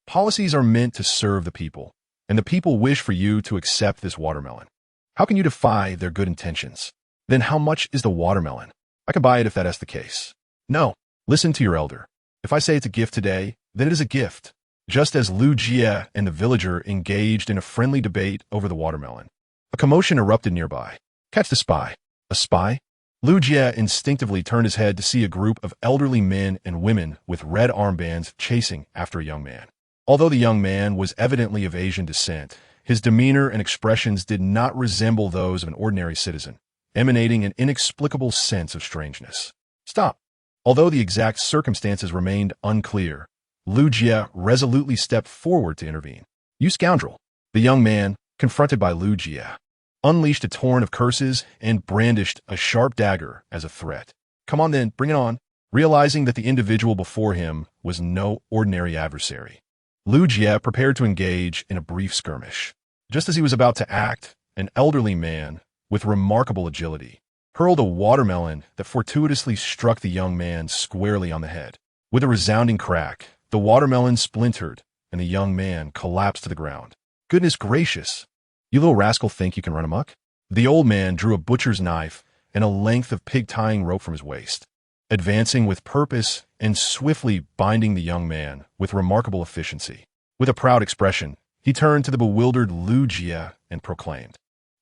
Policies are meant to serve the people, and the people wish for you to accept this watermelon. How can you defy their good intentions? Then how much is the watermelon? I can buy it if that is the case. No, listen to your elder. If I say it's a gift today, then it is a gift. Just as Lu Jie and the villager engaged in a friendly debate over the watermelon, a commotion erupted nearby. Catch the spy. A spy? Lu Jie instinctively turned his head to see a group of elderly men and women with red armbands chasing after a young man. Although the young man was evidently of Asian descent, his demeanor and expressions did not resemble those of an ordinary citizen, emanating an inexplicable sense of strangeness. Stop! Although the exact circumstances remained unclear, Lu Jie resolutely stepped forward to intervene. You scoundrel! The young man, confronted by Lu Jie, unleashed a torrent of curses and brandished a sharp dagger as a threat. Come on then, bring it on. Realizing that the individual before him was no ordinary adversary, Lu Jie prepared to engage in a brief skirmish. Just as he was about to act, an elderly man, with remarkable agility, hurled a watermelon that fortuitously struck the young man squarely on the head. With a resounding crack, the watermelon splintered, and the young man collapsed to the ground. Goodness gracious! You little rascal think you can run amok? The old man drew a butcher's knife and a length of pig-tying rope from his waist, advancing with purpose and swiftly binding the young man with remarkable efficiency. With a proud expression, he turned to the bewildered Lu Jie and proclaimed,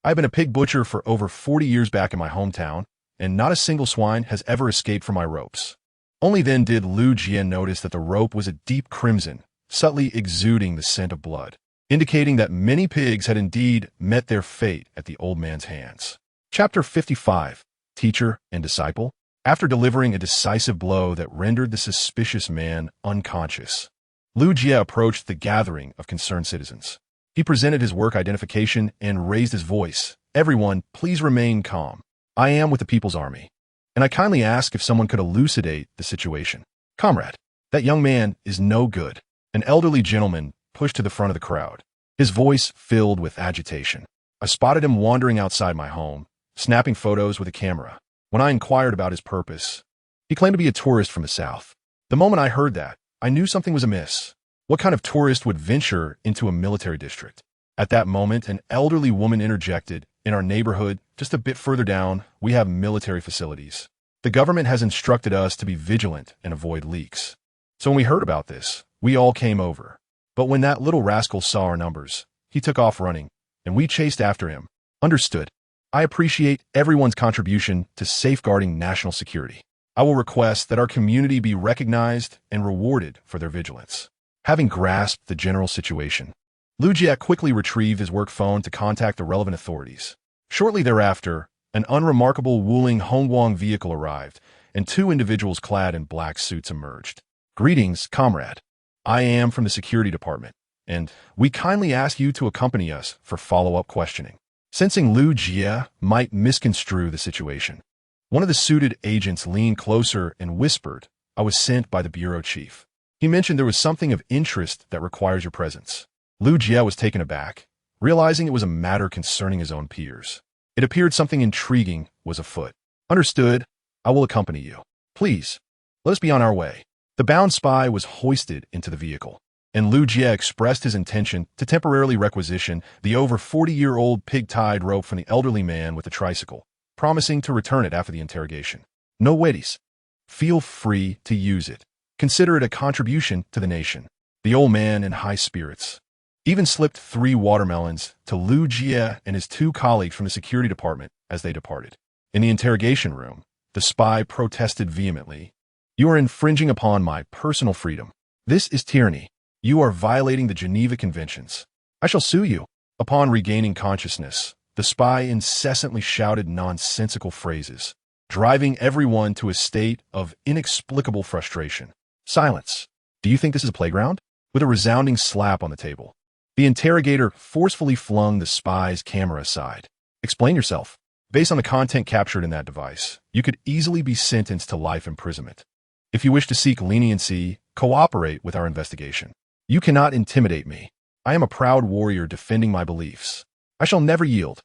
I've been a pig butcher for over 40 years back in my hometown, and not a single swine has ever escaped from my ropes. Only then did Lu Jie notice that the rope was a deep crimson, subtly exuding the scent of blood, indicating that many pigs had indeed met their fate at the old man's hands. Chapter 55, Teacher and Disciple. After delivering a decisive blow that rendered the suspicious man unconscious, Lu Jie approached the gathering of concerned citizens. He presented his work identification and raised his voice. Everyone, please remain calm. I am with the People's Army, and I kindly ask if someone could elucidate the situation. Comrade, that young man is no good. An elderly gentleman pushed to the front of the crowd, his voice filled with agitation. I spotted him wandering outside my home, snapping photos with a camera. When I inquired about his purpose, he claimed to be a tourist from the south. The moment I heard that, I knew something was amiss. What kind of tourist would venture into a military district? At that moment, an elderly woman interjected, in our neighborhood, just a bit further down, we have military facilities. The government has instructed us to be vigilant and avoid leaks. So when we heard about this, we all came over. But when that little rascal saw our numbers, he took off running, and we chased after him. Understood. I appreciate everyone's contribution to safeguarding national security. I will request that our community be recognized and rewarded for their vigilance. Having grasped the general situation, Lu Jie quickly retrieved his work phone to contact the relevant authorities. Shortly thereafter, an unremarkable Wuling Hongguang vehicle arrived, and two individuals clad in black suits emerged. Greetings, comrade. I am from the security department, and we kindly ask you to accompany us for follow-up questioning. Sensing Lu Jie might misconstrue the situation, one of the suited agents leaned closer and whispered, I was sent by the bureau chief. He mentioned there was something of interest that requires your presence. Lu Jie was taken aback, realizing it was a matter concerning his own peers. It appeared something intriguing was afoot. Understood. I will accompany you. Please, let us be on our way. The bound spy was hoisted into the vehicle, and Lu Jie expressed his intention to temporarily requisition the over 40-year-old pig-tied rope from the elderly man with the tricycle, promising to return it after the interrogation. No waities. Feel free to use it. Consider it a contribution to the nation. The old man, in high spirits, even slipped 3 watermelons to Lu Jie and his 2 colleagues from the security department as they departed. In the interrogation room, the spy protested vehemently. You are infringing upon my personal freedom. This is tyranny. You are violating the Geneva Conventions. I shall sue you. Upon regaining consciousness, the spy incessantly shouted nonsensical phrases, driving everyone to a state of inexplicable frustration. Silence. Do you think this is a playground? With a resounding slap on the table, the interrogator forcefully flung the spy's camera aside. Explain yourself. Based on the content captured in that device, you could easily be sentenced to life imprisonment. If you wish to seek leniency, cooperate with our investigation. You cannot intimidate me. I am a proud warrior defending my beliefs. I shall never yield.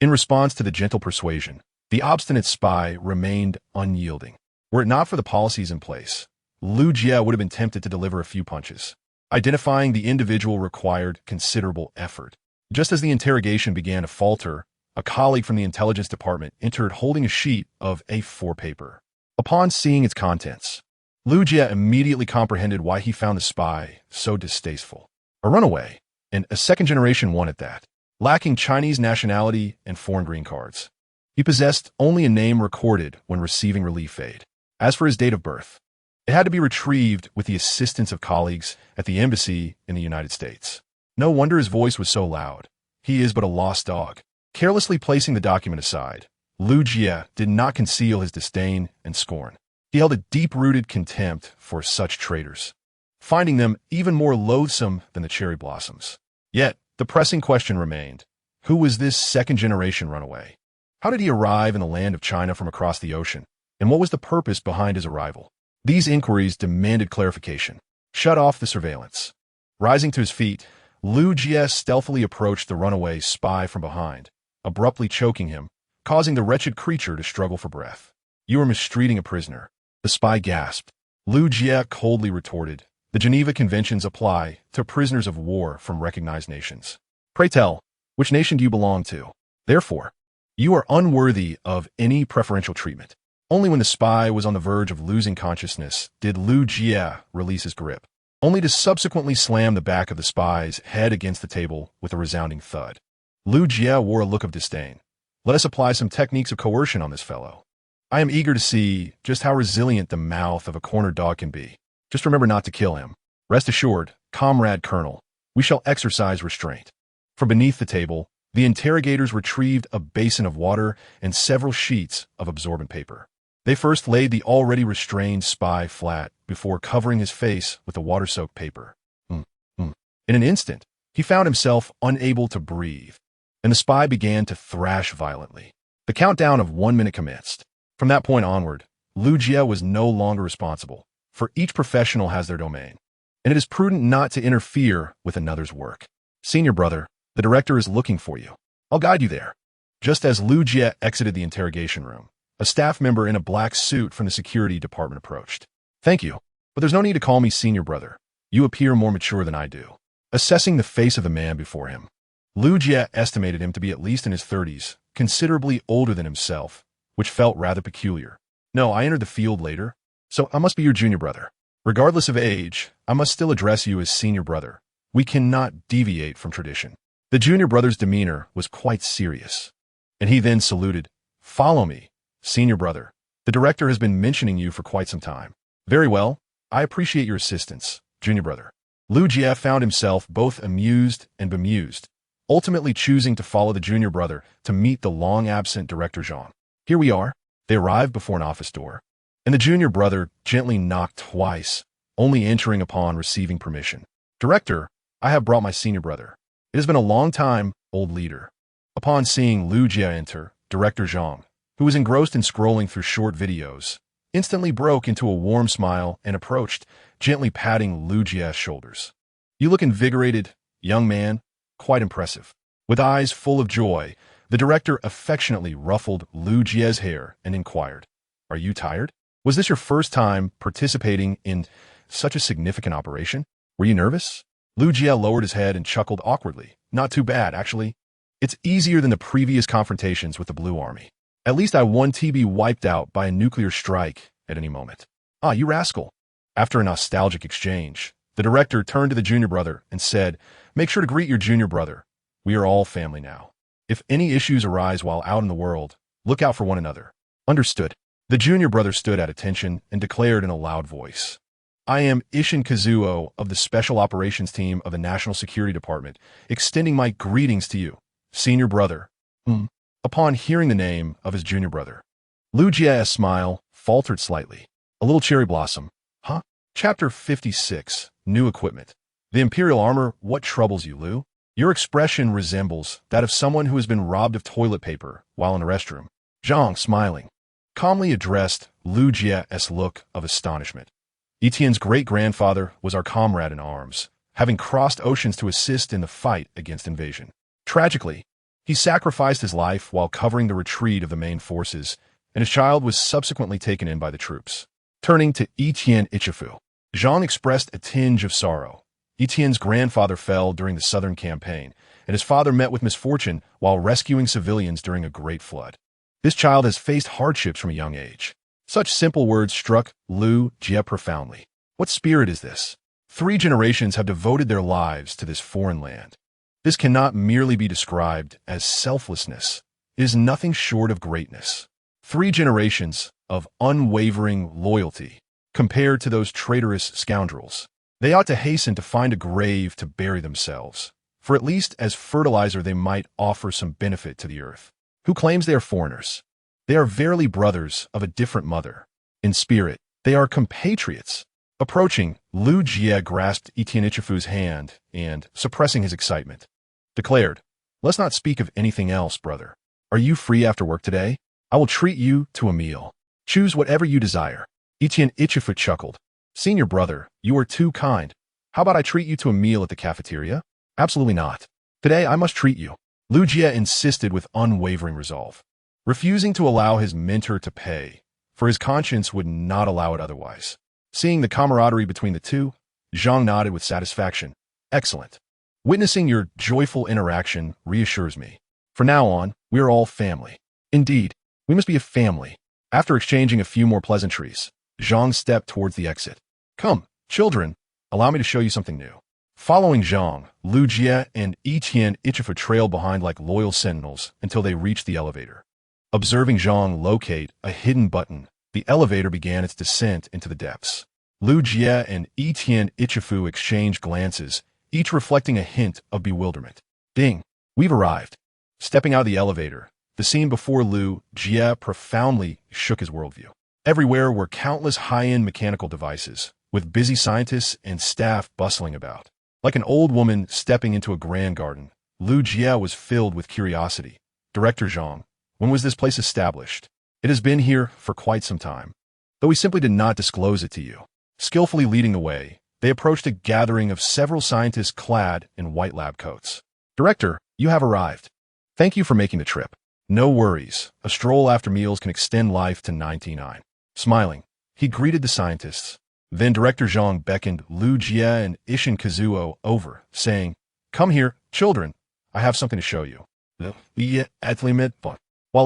In response to the gentle persuasion, the obstinate spy remained unyielding. Were it not for the policies in place, Lu Jie would have been tempted to deliver a few punches. Identifying the individual required considerable effort. Just as the interrogation began to falter, a colleague from the intelligence department entered holding a sheet of A4 paper. Upon seeing its contents, Lu Jie immediately comprehended why he found the spy so distasteful. A runaway, and a second-generation one at that, lacking Chinese nationality and foreign green cards. He possessed only a name recorded when receiving relief aid. As for his date of birth, it had to be retrieved with the assistance of colleagues at the embassy in the United States. No wonder his voice was so loud. He is but a lost dog. Carelessly placing the document aside, Lu Jie did not conceal his disdain and scorn. He held a deep-rooted contempt for such traitors, finding them even more loathsome than the cherry blossoms. Yet, the pressing question remained. Who was this second-generation runaway? How did he arrive in the land of China from across the ocean? And what was the purpose behind his arrival? These inquiries demanded clarification. Shut off the surveillance. Rising to his feet, Lu Jie stealthily approached the runaway spy from behind, abruptly choking him, causing the wretched creature to struggle for breath. You are mistreating a prisoner. The spy gasped. Lu Jie coldly retorted, the Geneva Conventions apply to prisoners of war from recognized nations. Pray tell, which nation do you belong to? Therefore, you are unworthy of any preferential treatment. Only when the spy was on the verge of losing consciousness did Lu Jie release his grip, only to subsequently slam the back of the spy's head against the table with a resounding thud. Lu Jie wore a look of disdain. Let us apply some techniques of coercion on this fellow. I am eager to see just how resilient the mouth of a cornered dog can be. Just remember not to kill him. Rest assured, Comrade Colonel, we shall exercise restraint. From beneath the table, the interrogators retrieved a basin of water and several sheets of absorbent paper. They first laid the already restrained spy flat before covering his face with the water-soaked paper. In an instant, he found himself unable to breathe, and the spy began to thrash violently. The countdown of 1 minute commenced. From that point onward, Lu Jie was no longer responsible, for each professional has their domain, and it is prudent not to interfere with another's work. Senior brother, the director is looking for you. I'll guide you there. Just as Lu Jie exited the interrogation room, a staff member in a black suit from the security department approached. Thank you, but there's no need to call me senior brother. You appear more mature than I do. Assessing the face of the man before him, Lu Jie estimated him to be at least in his 30s, considerably older than himself, which felt rather peculiar. No, I entered the field later, so I must be your junior brother. Regardless of age, I must still address you as senior brother. We cannot deviate from tradition. The junior brother's demeanor was quite serious, and he then saluted. Follow me, senior brother. The director has been mentioning you for quite some time. Very well, I appreciate your assistance, junior brother. Lu Jie found himself both amused and bemused, ultimately choosing to follow the junior brother to meet the long-absent Director Zhang. Here we are. They arrived before an office door, and the junior brother gently knocked twice, only entering upon receiving permission. Director, I have brought my senior brother. It has been a long time, old leader. Upon seeing Lu Jie enter, Director Zhang, who was engrossed in scrolling through short videos, instantly broke into a warm smile and approached, gently patting Lu Jie's shoulders. "You look invigorated, young man. Quite impressive." With eyes full of joy, the director affectionately ruffled Lu Jie's hair and inquired, "Are you tired? Was this your first time participating in such a significant operation? Were you nervous?" Lu Jie lowered his head and chuckled awkwardly. "Not too bad, actually. It's easier than the previous confrontations with the Blue Army. At least I won't be wiped out by a nuclear strike at any moment." "Ah, you rascal." After a nostalgic exchange, the director turned to the junior brother and said, "Make sure to greet your junior brother. We are all family now. If any issues arise while out in the world, look out for one another." "Understood." The junior brother stood at attention and declared in a loud voice, "I am Ishin Kazuo of the Special Operations Team of the National Security Department, extending my greetings to you, senior brother." Upon hearing the name of his junior brother, Lu Jie's smile faltered slightly. "A little cherry blossom, huh?" Chapter 56, New Equipment. The Imperial Armor, what troubles you, Lu? Your expression resembles that of someone who has been robbed of toilet paper while in a restroom. Zhang, smiling, calmly addressed Lu Jie's look of astonishment. Etienne's great-grandfather was our comrade in arms, having crossed oceans to assist in the fight against invasion. Tragically, he sacrificed his life while covering the retreat of the main forces, and his child was subsequently taken in by the troops. Turning to Etienne Ichifu, Zhang expressed a tinge of sorrow. Etienne's grandfather fell during the Southern Campaign, and his father met with misfortune while rescuing civilians during a great flood. This child has faced hardships from a young age. Such simple words struck Lu Jie profoundly. What spirit is this? 3 generations have devoted their lives to this foreign land. This cannot merely be described as selflessness. It is nothing short of greatness. 3 generations of unwavering loyalty compared to those traitorous scoundrels. They ought to hasten to find a grave to bury themselves, for at least as fertilizer they might offer some benefit to the earth. Who claims they are foreigners? They are verily brothers of a different mother. In spirit, they are compatriots. Approaching, Lu Jie grasped Etienne Ichifu's hand and, suppressing his excitement, declared, "Let's not speak of anything else, brother. Are you free after work today? I will treat you to a meal. Choose whatever you desire." Etienne Ichifu chuckled. "Senior brother, you are too kind. How about I treat you to a meal at the cafeteria?" "Absolutely not. Today I must treat you." Lu Jie insisted with unwavering resolve, refusing to allow his mentor to pay, for his conscience would not allow it otherwise. Seeing the camaraderie between the two, Zhang nodded with satisfaction. "Excellent. Witnessing your joyful interaction reassures me. From now on, we are all family. Indeed, we must be a family." After exchanging a few more pleasantries, Zhang stepped towards the exit. "Come, children, allow me to show you something new." Following Zhang, Lu Jie and Etienne Ichifu trailed behind like loyal sentinels until they reached the elevator. Observing Zhang locate a hidden button, the elevator began its descent into the depths. Lu Jie and Etienne Ichifu exchanged glances, each reflecting a hint of bewilderment. "Ding! We've arrived." Stepping out of the elevator, the scene before Lu Jie profoundly shook his worldview. Everywhere were countless high-end mechanical devices, with busy scientists and staff bustling about. Like an old woman stepping into a grand garden, Lu Jie was filled with curiosity. "Director Zhang, when was this place established?" "It has been here for quite some time, though we simply did not disclose it to you." Skillfully leading the way, they approached a gathering of several scientists clad in white lab coats. "Director, you have arrived. Thank you for making the trip." "No worries. A stroll after meals can extend life to 99. Smiling, he greeted the scientists. Then Director Zhang beckoned Lu Jie and Ishin Kazuo over, saying, "Come here, children. I have something to show you." While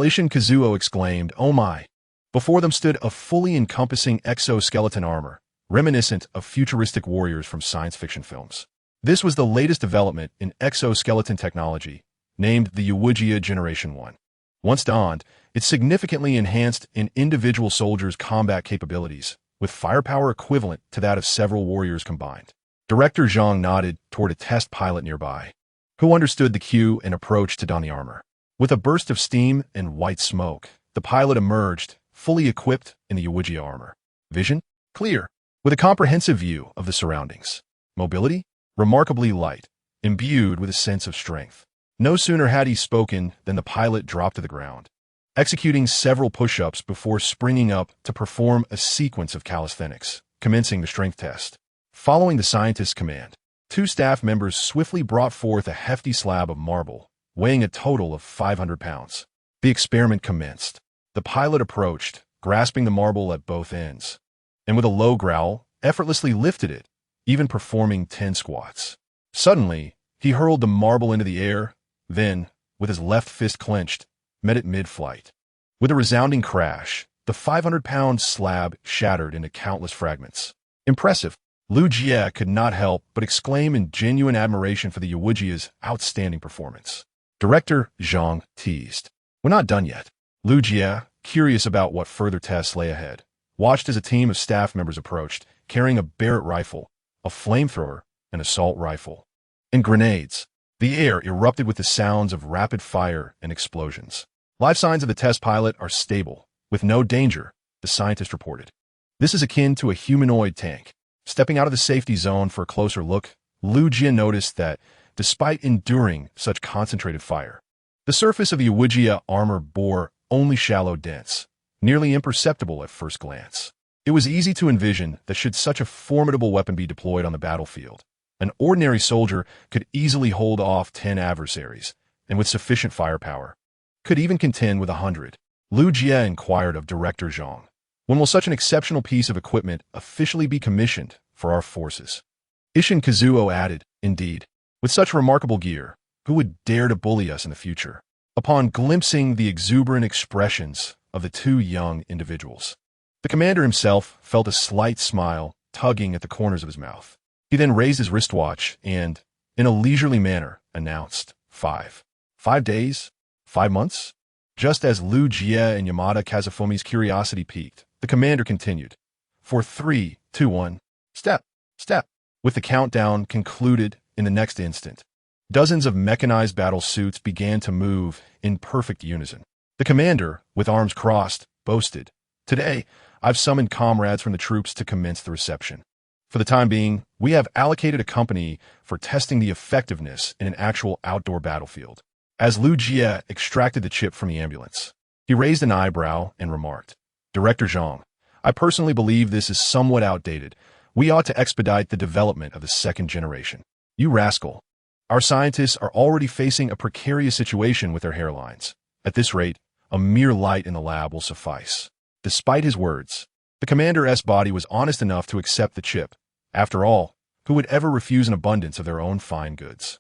Ishin Kazuo exclaimed, "Oh my!" Before them stood a fully encompassing exoskeleton armor, reminiscent of futuristic warriors from science fiction films. This was the latest development in exoskeleton technology, named the Yuwujia Generation 1. Once donned, it significantly enhanced an individual soldier's combat capabilities, with firepower equivalent to that of several warriors combined. Director Zhang nodded toward a test pilot nearby, who understood the cue and approached to don the armor. With a burst of steam and white smoke, the pilot emerged, fully equipped in the Yuwujia armor. Vision? Clear, with a comprehensive view of the surroundings. Mobility? Remarkably light, imbued with a sense of strength. No sooner had he spoken than the pilot dropped to the ground. executing several push-ups before springing up to perform a sequence of calisthenics, commencing the strength test. Following the scientist's command, 2 staff members swiftly brought forth a hefty slab of marble, weighing a total of 500 pounds. The experiment commenced. The pilot approached, grasping the marble at both ends, and with a low growl, effortlessly lifted it, even performing 10 squats. Suddenly, he hurled the marble into the air, then, with his left fist clenched, met it mid-flight. With a resounding crash, the 500-pound slab shattered into countless fragments. Impressive. Lu Jie could not help but exclaim in genuine admiration for the Yuwujia's outstanding performance. Director Zhang teased. We're not done yet. Lu Jie, curious about what further tests lay ahead, watched as a team of staff members approached, carrying a Barrett rifle, a flamethrower, an assault rifle, and grenades. The air erupted with the sounds of rapid fire and explosions. Life signs of the test pilot are stable, with no danger, the scientist reported. This is akin to a humanoid tank. Stepping out of the safety zone for a closer look, Lu Jie noticed that, despite enduring such concentrated fire, the surface of the Yuwujia armor bore only shallow dents, nearly imperceptible at first glance. It was easy to envision that should such a formidable weapon be deployed on the battlefield, an ordinary soldier could easily hold off 10 adversaries, and with sufficient firepower, could even contend with 100. Lu Jie inquired of Director Zhang, when will such an exceptional piece of equipment officially be commissioned for our forces? Ishin Kazuo added, indeed, with such remarkable gear, who would dare to bully us in the future? Upon glimpsing the exuberant expressions of the 2 young individuals, the commander himself felt a slight smile tugging at the corners of his mouth. He then raised his wristwatch and, in a leisurely manner, announced, 5 days? 5 months? Just as Lu Jie and Yamada Kazufumi's curiosity piqued, the commander continued, for 3, 2, 1, step. With the countdown concluded in the next instant, dozens of mechanized battle suits began to move in perfect unison. The commander, with arms crossed, boasted, today, I've summoned comrades from the troops to commence the reception. For the time being, we have allocated a company for testing the effectiveness in an actual outdoor battlefield. As Lu Jie extracted the chip from the ambulance, he raised an eyebrow and remarked, Director Zhang, I personally believe this is somewhat outdated. We ought to expedite the development of the 2nd generation. You rascal. Our scientists are already facing a precarious situation with their hairlines. At this rate, a mere light in the lab will suffice. Despite his words, the commander's body was honest enough to accept the chip. After all, who would ever refuse an abundance of their own fine goods?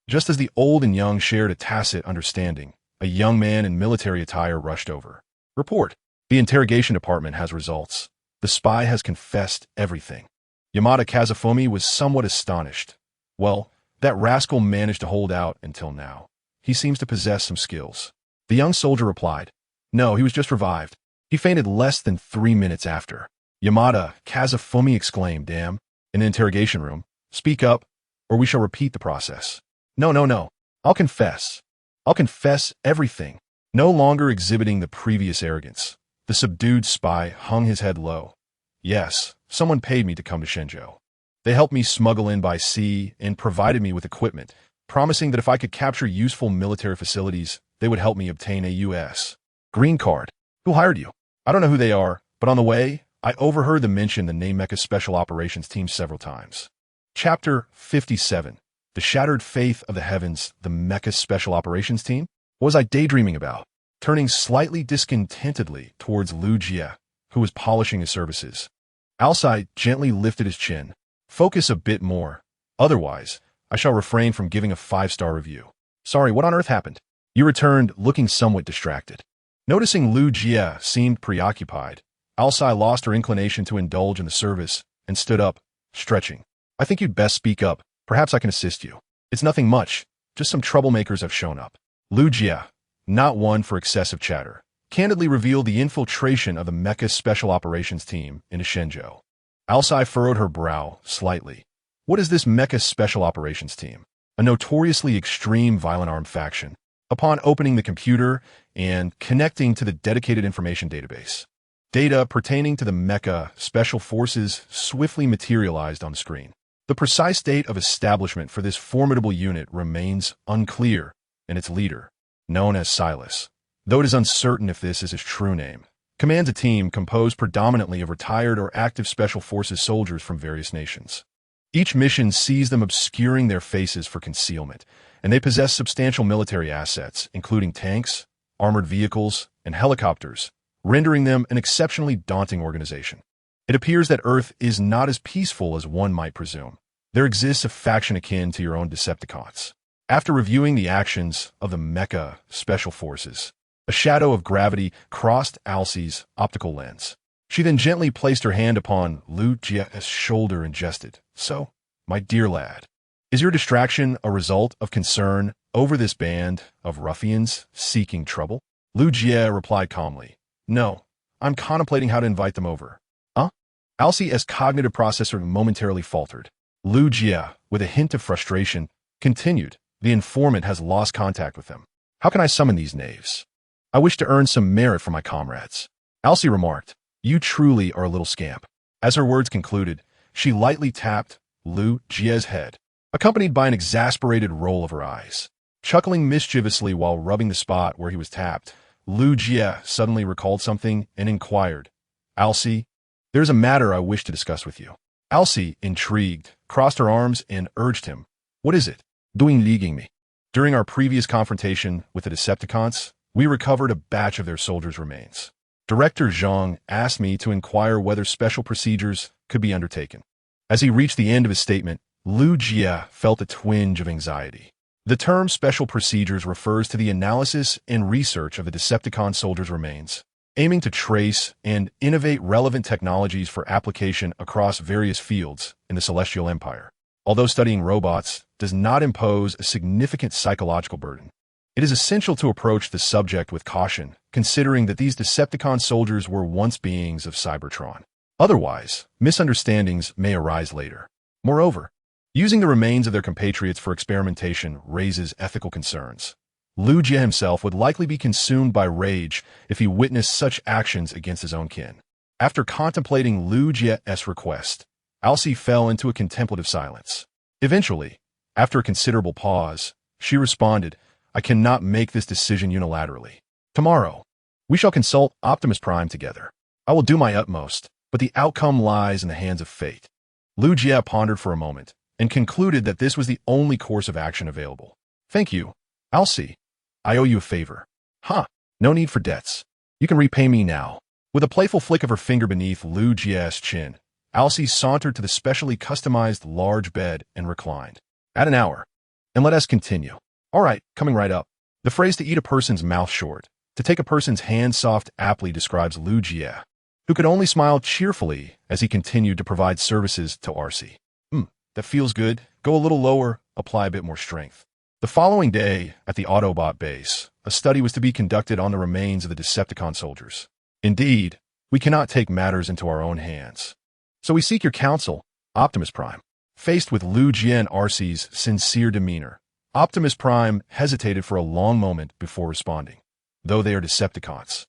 Just as the old and young shared a tacit understanding, a young man in military attire rushed over. Report. The interrogation department has results. The spy has confessed everything. Yamada Kazufumi was somewhat astonished. Well, that rascal managed to hold out until now. He seems to possess some skills. The young soldier replied, No, he was just revived. He fainted less than 3 minutes after. Yamada Kazufumi exclaimed, Damn, in the interrogation room. Speak up, or we shall repeat the process. No. I'll confess. I'll confess everything. No longer exhibiting the previous arrogance, the subdued spy hung his head low. Yes, someone paid me to come to Shenzhou. They helped me smuggle in by sea and provided me with equipment, promising that if I could capture useful military facilities, they would help me obtain a U.S. green card. Who hired you? I don't know who they are, but on the way, I overheard them mention the Mecha Special Operations Team several times. Chapter 57. The Shattered Faith of the Heavens, the Mecha Special Operations Team? What was I daydreaming about? Turning slightly discontentedly towards Lu Jie, who was polishing his surfaces. Alcide gently lifted his chin. Focus a bit more. Otherwise, I shall refrain from giving a 5-star review. Sorry, what on earth happened? You returned, looking somewhat distracted. Noticing Lu Jie seemed preoccupied, Alcide lost her inclination to indulge in the service and stood up, stretching. I think you'd best speak up. Perhaps I can assist you. It's nothing much. Just some troublemakers have shown up. Lu Jie, not one for excessive chatter, candidly revealed the infiltration of the Mecha Special Operations Team into Shenzhou. Alcide furrowed her brow slightly. What is this Mecha Special Operations Team? A notoriously extreme violent armed faction. Upon opening the computer and connecting to the dedicated information database, data pertaining to the Mecha Special Forces swiftly materialized on the screen. The precise date of establishment for this formidable unit remains unclear, and its leader, known as Silas, though it is uncertain if this is his true name, commands a team composed predominantly of retired or active Special Forces soldiers from various nations. Each mission sees them obscuring their faces for concealment, and they possess substantial military assets, including tanks, armored vehicles, and helicopters, rendering them an exceptionally daunting organization. It appears that Earth is not as peaceful as one might presume. There exists a faction akin to your own Decepticons. After reviewing the actions of the Mecha Special Forces, a shadow of gravity crossed Alcie's optical lens. She then gently placed her hand upon Lu Jia's shoulder and jested, "So, my dear lad, is your distraction a result of concern over this band of ruffians seeking trouble?" Lu Jia replied calmly, "No, I'm contemplating how to invite them over." Huh? Alcie's cognitive processor momentarily faltered. Lu Jia, with a hint of frustration, continued, "The informant has lost contact with them. How can I summon these knaves? I wish to earn some merit for my comrades." Alcie remarked, "You truly are a little scamp." As her words concluded, she lightly tapped Lu Jia's head, accompanied by an exasperated roll of her eyes. Chuckling mischievously while rubbing the spot where he was tapped, Lu Jia suddenly recalled something and inquired, "Alcie, there's a matter I wish to discuss with you." Alcie, intrigued, crossed her arms and urged him, "What is it? Doing leaguing me." During our previous confrontation with the Decepticons, we recovered a batch of their soldiers' remains. Director Zhang asked me to inquire whether special procedures could be undertaken. As he reached the end of his statement, Lu Jia felt a twinge of anxiety. The term special procedures refers to the analysis and research of the Decepticon soldiers' remains, aiming to trace and innovate relevant technologies for application across various fields in the Celestial Empire. Although studying robots does not impose a significant psychological burden, it is essential to approach the subject with caution, considering that these Decepticon soldiers were once beings of Cybertron. Otherwise, misunderstandings may arise later. Moreover, using the remains of their compatriots for experimentation raises ethical concerns. Lu Jia himself would likely be consumed by rage if he witnessed such actions against his own kin. After contemplating Lu Jia's request, Alcie fell into a contemplative silence. Eventually, after a considerable pause, she responded, "I cannot make this decision unilaterally. Tomorrow, we shall consult Optimus Prime together. I will do my utmost, but the outcome lies in the hands of fate." Lu Jia pondered for a moment and concluded that this was the only course of action available. "Thank you, Alcie. I owe you a favor." "Huh, no need for debts. You can repay me now." With a playful flick of her finger beneath Lu Jia's chin, Alcie sauntered to the specially customized large bed and reclined. "Add an hour, and let us continue." "All right, coming right up." The phrase "to eat a person's mouth short," to take a person's hand soft aptly describes Lu Jia, who could only smile cheerfully as he continued to provide services to Arcee. That feels good. Go a little lower, apply a bit more strength." The following day, at the Autobot base, a study was to be conducted on the remains of the Decepticon soldiers. "Indeed, we cannot take matters into our own hands. So we seek your counsel, Optimus Prime." Faced with Lu Jia and Arcee's sincere demeanor, Optimus Prime hesitated for a long moment before responding. Though they are Decepticons,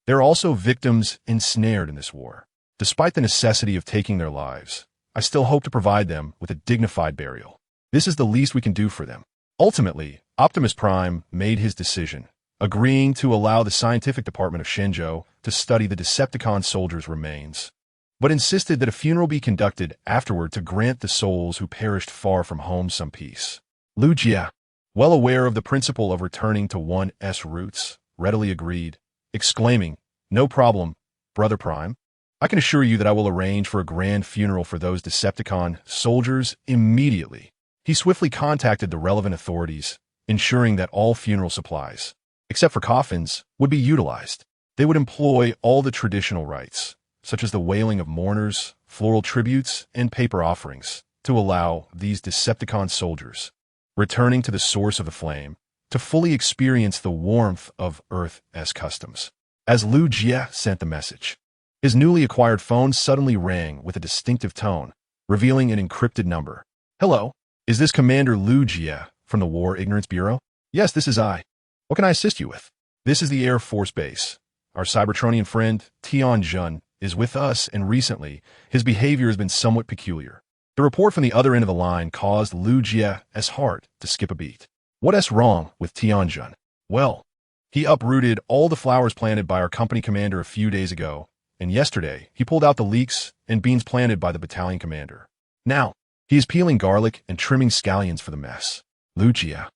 they are also victims ensnared in this war. Despite the necessity of taking their lives, I still hope to provide them with a dignified burial. This is the least we can do for them. Ultimately, Optimus Prime made his decision, agreeing to allow the scientific department of Shenzhou to study the Decepticon soldiers' remains, but insisted that a funeral be conducted afterward to grant the souls who perished far from home some peace. Lu Jia, well aware of the principle of returning to one's roots, readily agreed, exclaiming, "No problem, Brother Prime. I can assure you that I will arrange for a grand funeral for those Decepticon soldiers immediately." He swiftly contacted the relevant authorities, ensuring that all funeral supplies, except for coffins, would be utilized. They would employ all the traditional rites, such as the wailing of mourners, floral tributes, and paper offerings, to allow these Decepticon soldiers, returning to the source of the flame, to fully experience the warmth of Earth's customs. As Lu Jia sent the message, his newly acquired phone suddenly rang with a distinctive tone, revealing an encrypted number. "Hello, is this Commander Lu Jia from the War Ignorance Bureau?" "Yes, this is I. What can I assist you with?" "This is the Air Force Base. Our Cybertronian friend, Tian Jun, is with us, and recently, his behavior has been somewhat peculiar." The report from the other end of the line caused Lu Jia's heart to skip a beat. "What's wrong with Tian Jun?" "Well, He uprooted all the flowers planted by our company commander a few days ago, and yesterday he pulled out the leeks and beans planted by the battalion commander. Now, he is peeling garlic and trimming scallions for the mess. Lucia.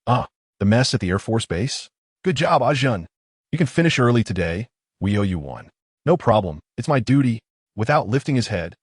Ah, the mess at the Air Force Base? Good job, Ajun. You can finish early today. We owe you one. No problem. It's my duty. Without lifting his head,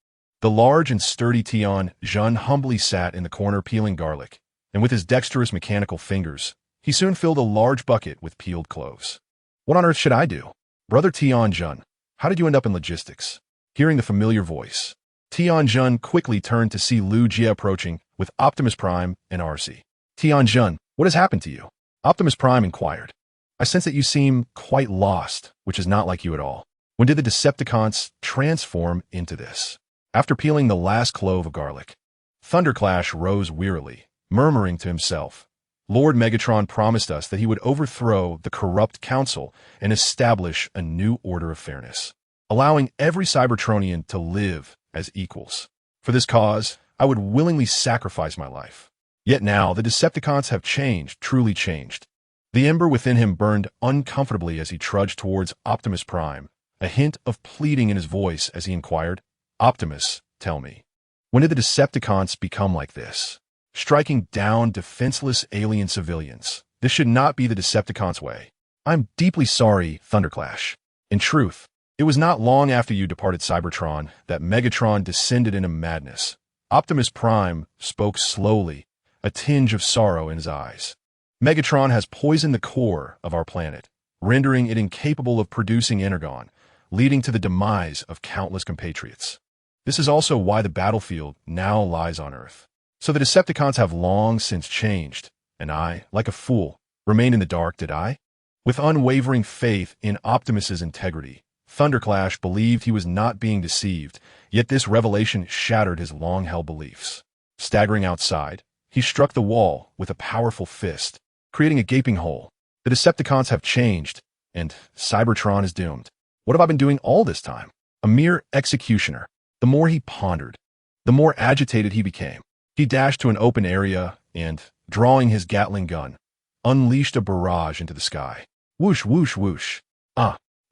the large and sturdy Tian Jun humbly sat in the corner peeling garlic, and with his dexterous mechanical fingers, he soon filled a large bucket with peeled cloves. What on earth should I do? Brother Tian Jun, how did you end up in logistics? Hearing the familiar voice, Tian Jun quickly turned to see Lu Jie approaching with Optimus Prime and RC. Tian Jun, what has happened to you? Optimus Prime inquired. I sense that you seem quite lost, which is not like you at all. When did the Decepticons transform into this? After peeling the last clove of garlic, Thunderclash rose wearily, murmuring to himself, Lord Megatron promised us that he would overthrow the corrupt council and establish a new order of fairness, allowing every Cybertronian to live as equals. For this cause, I would willingly sacrifice my life. Yet now, the Decepticons have changed, truly changed. The ember within him burned uncomfortably as he trudged towards Optimus Prime, a hint of pleading in his voice as he inquired, Optimus, tell me, when did the Decepticons become like this? Striking down defenseless alien civilians. This should not be the Decepticons' way. I'm deeply sorry, Thunderclash. In truth, it was not long after you departed Cybertron that Megatron descended into madness. Optimus Prime spoke slowly, a tinge of sorrow in his eyes. Megatron has poisoned the core of our planet, rendering it incapable of producing energon, leading to the demise of countless compatriots. This is also why the battlefield now lies on Earth. So the Decepticons have long since changed, and I, like a fool, remained in the dark, did I? With unwavering faith in Optimus's integrity, Thunderclash believed he was not being deceived, yet this revelation shattered his long-held beliefs. Staggering outside, he struck the wall with a powerful fist, creating a gaping hole. The Decepticons have changed, and Cybertron is doomed. What have I been doing all this time? A mere executioner. The more he pondered, the more agitated he became. He dashed to an open area and, drawing his Gatling gun, unleashed a barrage into the sky. Whoosh, whoosh, whoosh.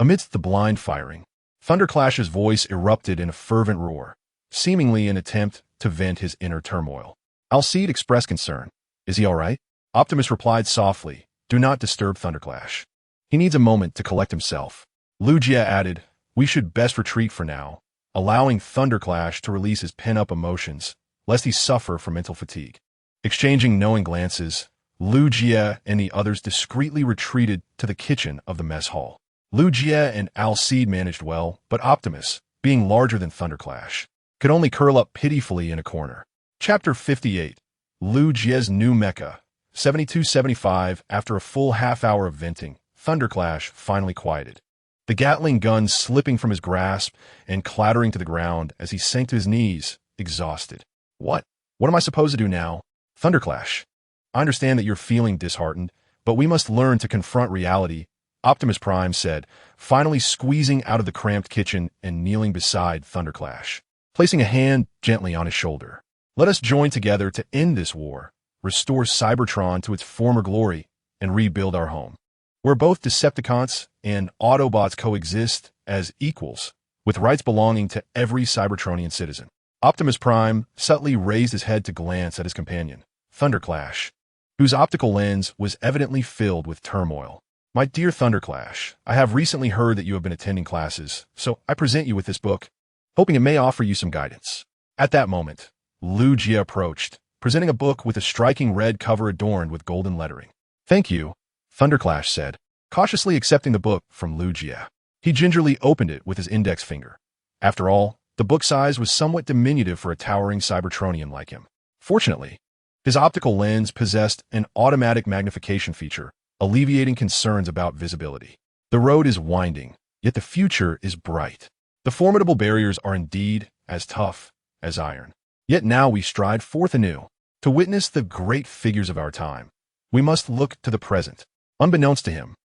Amidst the blind firing, Thunderclash's voice erupted in a fervent roar, seemingly an attempt to vent his inner turmoil. Alcide expressed concern. Is he all right? Optimus replied softly, do not disturb Thunderclash. He needs a moment to collect himself. Lugia added, we should best retreat for now, allowing Thunderclash to release his pent-up emotions, lest he suffer from mental fatigue. Exchanging knowing glances, Lugia and the others discreetly retreated to the kitchen of the mess hall. Lugia and Alcide managed well, but Optimus, being larger than Thunderclash, could only curl up pitifully in a corner. Chapter 58. Lugia's New Mecha. 7275. After a full half-hour of venting, Thunderclash finally quieted, the Gatling gun slipping from his grasp and clattering to the ground as he sank to his knees, exhausted. What am I supposed to do now? Thunderclash, I understand that you're feeling disheartened, but we must learn to confront reality, Optimus Prime said, finally squeezing out of the cramped kitchen and kneeling beside Thunderclash, placing a hand gently on his shoulder. Let us join together to end this war, restore Cybertron to its former glory, and rebuild our home, where both Decepticons and Autobots coexist as equals, with rights belonging to every Cybertronian citizen. Optimus Prime subtly raised his head to glance at his companion, Thunderclash, whose optical lens was evidently filled with turmoil. My dear Thunderclash, I have recently heard that you have been attending classes, so I present you with this book, hoping it may offer you some guidance. At that moment, Lugia approached, presenting a book with a striking red cover adorned with golden lettering. Thank you, Thunderclash said, cautiously accepting the book from Lugia. He gingerly opened it with his index finger. After all, the book size was somewhat diminutive for a towering Cybertronian like him. Fortunately, his optical lens possessed an automatic magnification feature, alleviating concerns about visibility. The road is winding, yet the future is bright. The formidable barriers are indeed as tough as iron. Yet now we stride forth anew. To witness the great figures of our time, we must look to the present. Unbeknownst to him,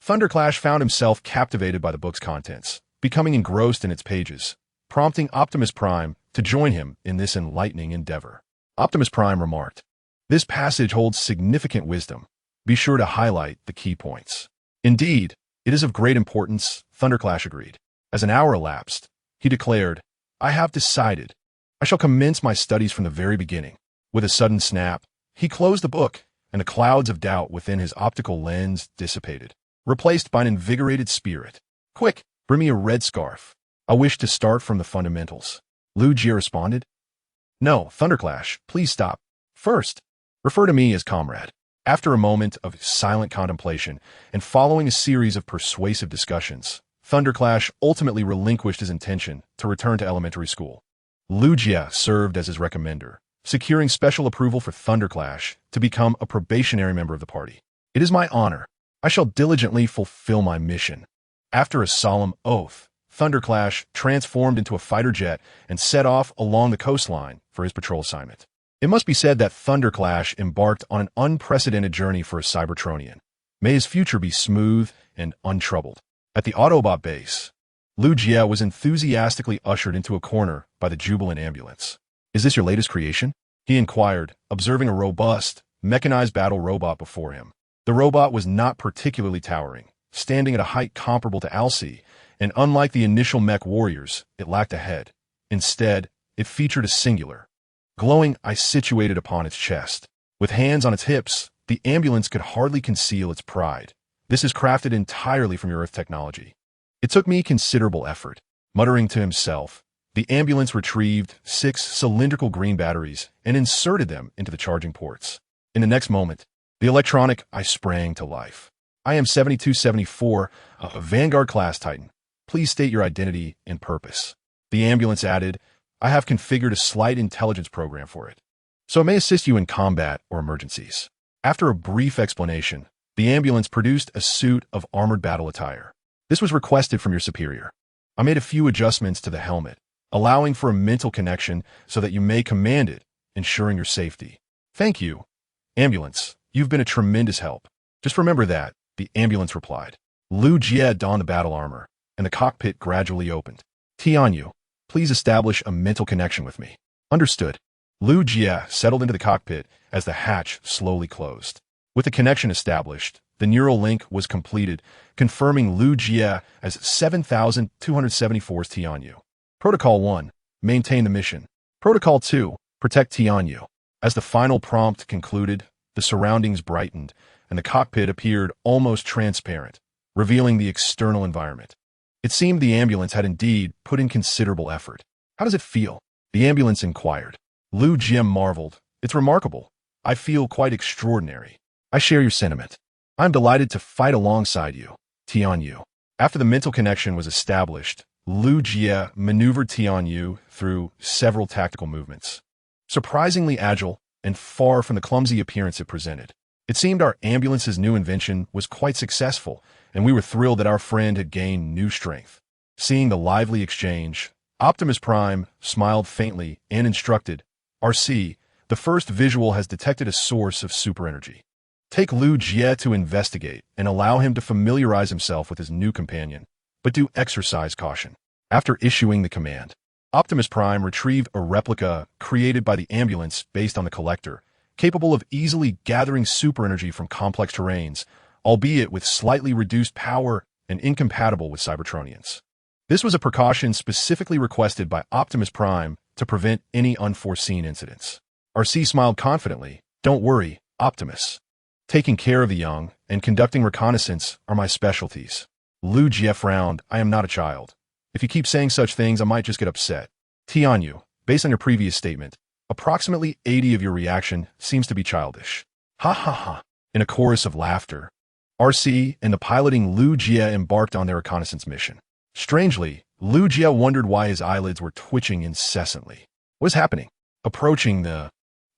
Thunderclash found himself captivated by the book's contents, becoming engrossed in its pages, prompting Optimus Prime to join him in this enlightening endeavor. Optimus Prime remarked, "This passage holds significant wisdom. Be sure to highlight the key points." Indeed, it is of great importance, Thunderclash agreed. As an hour elapsed, he declared, I have decided. I shall commence my studies from the very beginning. With a sudden snap, he closed the book, and the clouds of doubt within his optical lens dissipated, replaced by an invigorated spirit. Quick, bring me a red scarf. I wish to start from the fundamentals. Lu Jie responded. No, Thunderclash, please stop. First, refer to me as comrade. After a moment of silent contemplation and following a series of persuasive discussions, Thunderclash ultimately relinquished his intention to return to elementary school. Lu Jie served as his recommender, securing special approval for Thunderclash to become a probationary member of the party. It is my honor. I shall diligently fulfill my mission. After a solemn oath, Thunderclash transformed into a fighter jet and set off along the coastline for his patrol assignment. It must be said that Thunderclash embarked on an unprecedented journey for a Cybertronian. May his future be smooth and untroubled. At the Autobot base, Lu Jie was enthusiastically ushered into a corner by the jubilant ambulance. Is this your latest creation? He inquired, observing a robust, mechanized battle robot before him. The robot was not particularly towering, standing at a height comparable to Alcee, and unlike the initial mech warriors, it lacked a head. Instead, it featured a singular, glowing eye situated upon its chest. With hands on its hips, the ambulance could hardly conceal its pride. This is crafted entirely from your Earth technology. It took me considerable effort. Muttering to himself, the ambulance retrieved 6 cylindrical green batteries and inserted them into the charging ports. In the next moment, the electronic eye sprang to life. I am 7274, a Vanguard class Titan. Please state your identity and purpose. The ambulance added, I have configured a slight intelligence program for it, so it may assist you in combat or emergencies. After a brief explanation, the ambulance produced a suit of armored battle attire. This was requested from your superior. I made a few adjustments to the helmet, allowing for a mental connection so that you may command it, ensuring your safety. Thank you, ambulance. You've been a tremendous help. Just remember that, the ambulance replied. Lu Jie donned the battle armor, and the cockpit gradually opened. Tianyu, please establish a mental connection with me. Understood. Lu Jie settled into the cockpit as the hatch slowly closed. With the connection established, the neural link was completed, confirming Lu Jie as 7274's Tianyu. Protocol 1, maintain the mission. Protocol 2, protect Tianyu. As the final prompt concluded, the surroundings brightened, and the cockpit appeared almost transparent, revealing the external environment. It seemed the ambulance had indeed put in considerable effort. How does it feel? The ambulance inquired. Lu Jie marveled. It's remarkable. I feel quite extraordinary. I share your sentiment. I'm delighted to fight alongside you, Tianyu. After the mental connection was established, Lu Jie maneuvered Tianyu through several tactical movements. Surprisingly agile and far from the clumsy appearance it presented. It seemed our ambulance's new invention was quite successful, and we were thrilled that our friend had gained new strength. Seeing the lively exchange, Optimus Prime smiled faintly and instructed, RC, the first visual has detected a source of super energy. Take Lu Jie to investigate and allow him to familiarize himself with his new companion, but do exercise caution. After issuing the command, Optimus Prime retrieved a replica created by the ambulance based on the collector, capable of easily gathering super energy from complex terrains, albeit with slightly reduced power and incompatible with Cybertronians. This was a precaution specifically requested by Optimus Prime to prevent any unforeseen incidents. RC smiled confidently. Don't worry, Optimus. Taking care of the young and conducting reconnaissance are my specialties. Lu Jie frowned. I am not a child. If you keep saying such things, I might just get upset. Tianyu, based on your previous statement, approximately 80 of your reaction seems to be childish. Ha ha ha. In a chorus of laughter, RC and the piloting Lu Jie embarked on their reconnaissance mission. Strangely, Lu Jie wondered why his eyelids were twitching incessantly. What is happening? Approaching the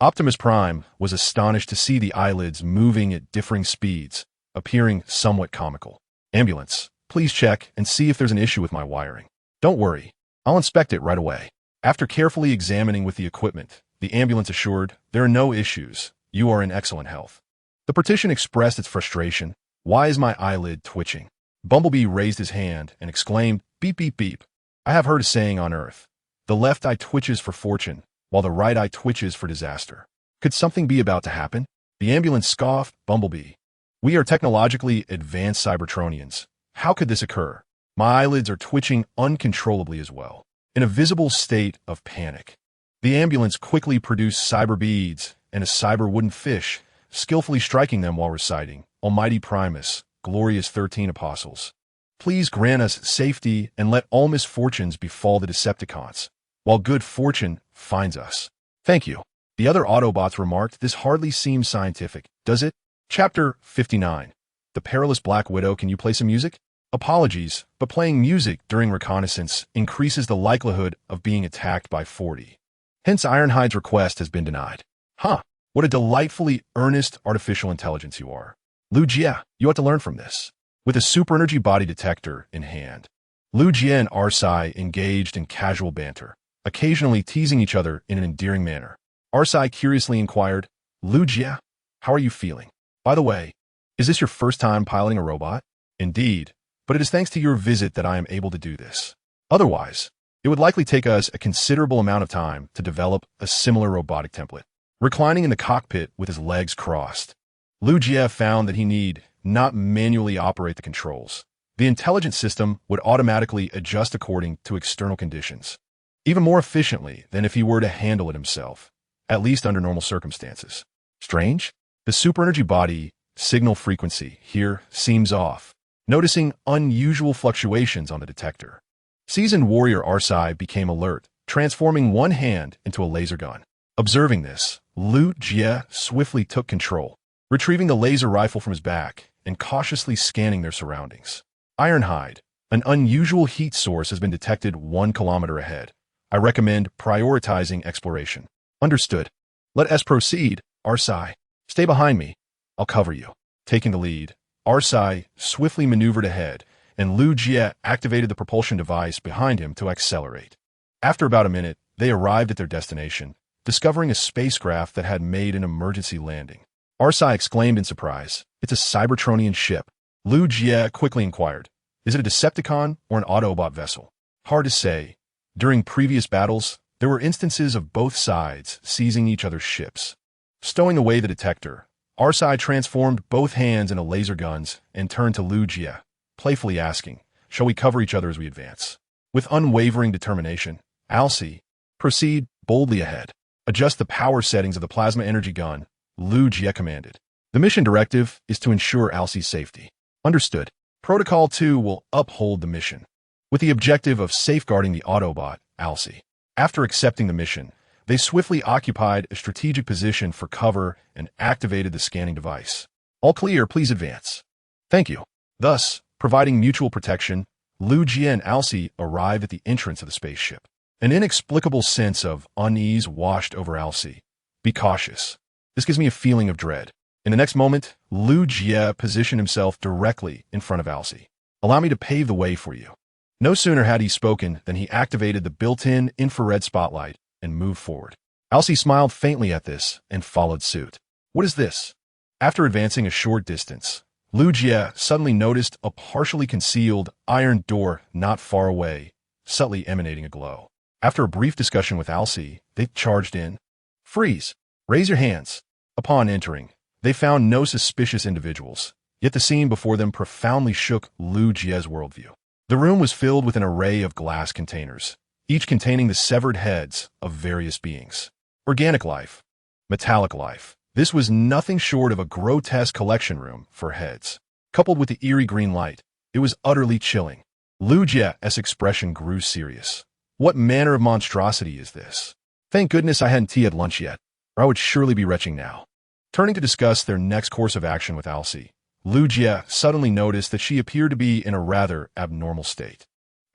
Optimus Prime was astonished to see the eyelids moving at differing speeds, appearing somewhat comical. Ambulance, please check and see if there's an issue with my wiring. Don't worry, I'll inspect it right away. After carefully examining with the equipment, the ambulance assured, there are no issues. You are in excellent health. The partition expressed its frustration. Why is my eyelid twitching? Bumblebee raised his hand and exclaimed, beep beep beep. I have heard a saying on Earth. The left eye twitches for fortune, while the right eye twitches for disaster. Could something be about to happen? The ambulance scoffed. Bumblebee, We are technologically advanced Cybertronians. How could this occur? My eyelids are twitching uncontrollably as well. In a visible state of panic. The ambulance quickly produced cyber beads and a cyber wooden fish, skillfully striking them while reciting, Almighty Primus, glorious 13 apostles. Please grant us safety and let all misfortunes befall the Decepticons, while good fortune finds us. Thank you. The other Autobots remarked, this hardly seems scientific, does it? Chapter 59. The Perilous Black Widow. Can you play some music? Apologies, but playing music during reconnaissance increases the likelihood of being attacked by 40. Hence Ironhide's request has been denied. Huh, what a delightfully earnest artificial intelligence you are. Lu Jie, you ought to learn from this. With a super energy body detector in hand, Lu Jie and Arsai engaged in casual banter, occasionally teasing each other in an endearing manner. Arsai curiously inquired, Lu Jie, how are you feeling? By the way, is this your first time piloting a robot? Indeed, but it is thanks to your visit that I am able to do this. Otherwise, it would likely take us a considerable amount of time to develop a similar robotic template. Reclining in the cockpit with his legs crossed, Lu Jie found that he need not manually operate the controls. The intelligent system would automatically adjust according to external conditions, even more efficiently than if he were to handle it himself, at least under normal circumstances. Strange? The super energy body signal frequency here seems off, noticing unusual fluctuations on the detector. Seasoned warrior Arsai became alert, transforming one hand into a laser gun. Observing this, Lu Jie swiftly took control, retrieving the laser rifle from his back and cautiously scanning their surroundings. Ironhide, an unusual heat source has been detected 1 kilometer ahead. I recommend prioritizing exploration. Understood. Let us proceed, Arsai. Stay behind me. I'll cover you. Taking the lead, Arsai swiftly maneuvered ahead, and Lu Jie activated the propulsion device behind him to accelerate. After about a minute, they arrived at their destination, discovering a spacecraft that had made an emergency landing. Arsai exclaimed in surprise, "It's a Cybertronian ship." Lu Jie quickly inquired, "Is it a Decepticon or an Autobot vessel?" Hard to say. During previous battles, there were instances of both sides seizing each other's ships. Stowing away the detector, Arsai transformed both hands into laser guns and turned to Lu Jie, playfully asking, "Shall we cover each other as we advance?" With unwavering determination, Alcee, proceed boldly ahead. Adjust the power settings of the plasma energy gun, Lu Jie commanded. The mission directive is to ensure Alcee's safety. Understood. Protocol 2 will uphold the mission, with the objective of safeguarding the Autobot, Alcee. After accepting the mission, they swiftly occupied a strategic position for cover and activated the scanning device. All clear, please advance. Thank you. Thus, providing mutual protection, Lu Jie and Alcee arrived at the entrance of the spaceship. An inexplicable sense of unease washed over Alcee. Be cautious. This gives me a feeling of dread. In the next moment, Lu Jie positioned himself directly in front of Alcee. Allow me to pave the way for you. No sooner had he spoken than he activated the built-in infrared spotlight and moved forward. Alcee smiled faintly at this and followed suit. What is this? After advancing a short distance, Lu Jie suddenly noticed a partially concealed iron door not far away, subtly emanating a glow. After a brief discussion with Alcee, they charged in. Freeze! Raise your hands. Upon entering, they found no suspicious individuals, yet the scene before them profoundly shook Lu Jie's worldview. The room was filled with an array of glass containers, each containing the severed heads of various beings. Organic life, metallic life. This was nothing short of a grotesque collection room for heads. Coupled with the eerie green light, it was utterly chilling. Lu Jie's expression grew serious. What manner of monstrosity is this? Thank goodness I hadn't tea at lunch yet, or I would surely be retching now. Turning to discuss their next course of action with Alcee, Lu Jie suddenly noticed that she appeared to be in a rather abnormal state.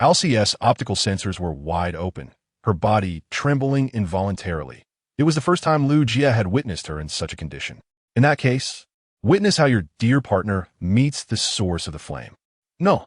Alcee's optical sensors were wide open, her body trembling involuntarily. It was the first time Lu Jie had witnessed her in such a condition. In that case, witness how your dear partner meets the source of the flame. No.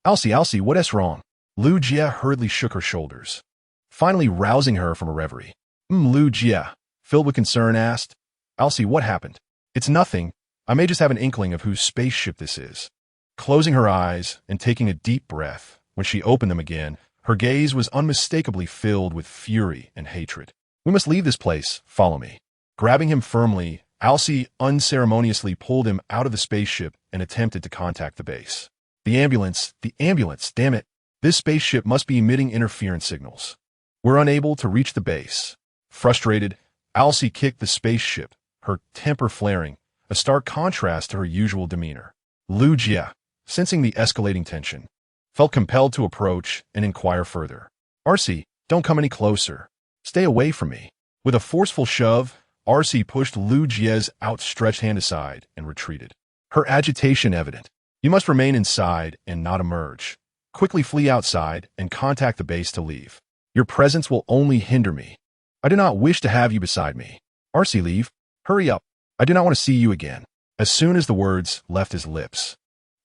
Alcee, what is wrong? Lu Jie hurriedly shook her shoulders, finally rousing her from a reverie. Lu Jie, filled with concern, asked, Alcee, what happened? It's nothing. I may just have an inkling of whose spaceship this is. Closing her eyes and taking a deep breath, when she opened them again, her gaze was unmistakably filled with fury and hatred. We must leave this place. Follow me. Grabbing him firmly, Alcee unceremoniously pulled him out of the spaceship and attempted to contact the base. The ambulance, damn it. This spaceship must be emitting interference signals. We're unable to reach the base. Frustrated, Alcee kicked the spaceship, her temper flaring, a stark contrast to her usual demeanor. Lu Jie, sensing the escalating tension, felt compelled to approach and inquire further. Arcee, don't come any closer. Stay away from me. With a forceful shove, Arcee pushed Lu Jie's outstretched hand aside and retreated. Her agitation evident. You must remain inside and not emerge. Quickly flee outside and contact the base to leave. Your presence will only hinder me. I do not wish to have you beside me. Arcee, leave. Hurry up. I do not want to see you again. As soon as the words left his lips,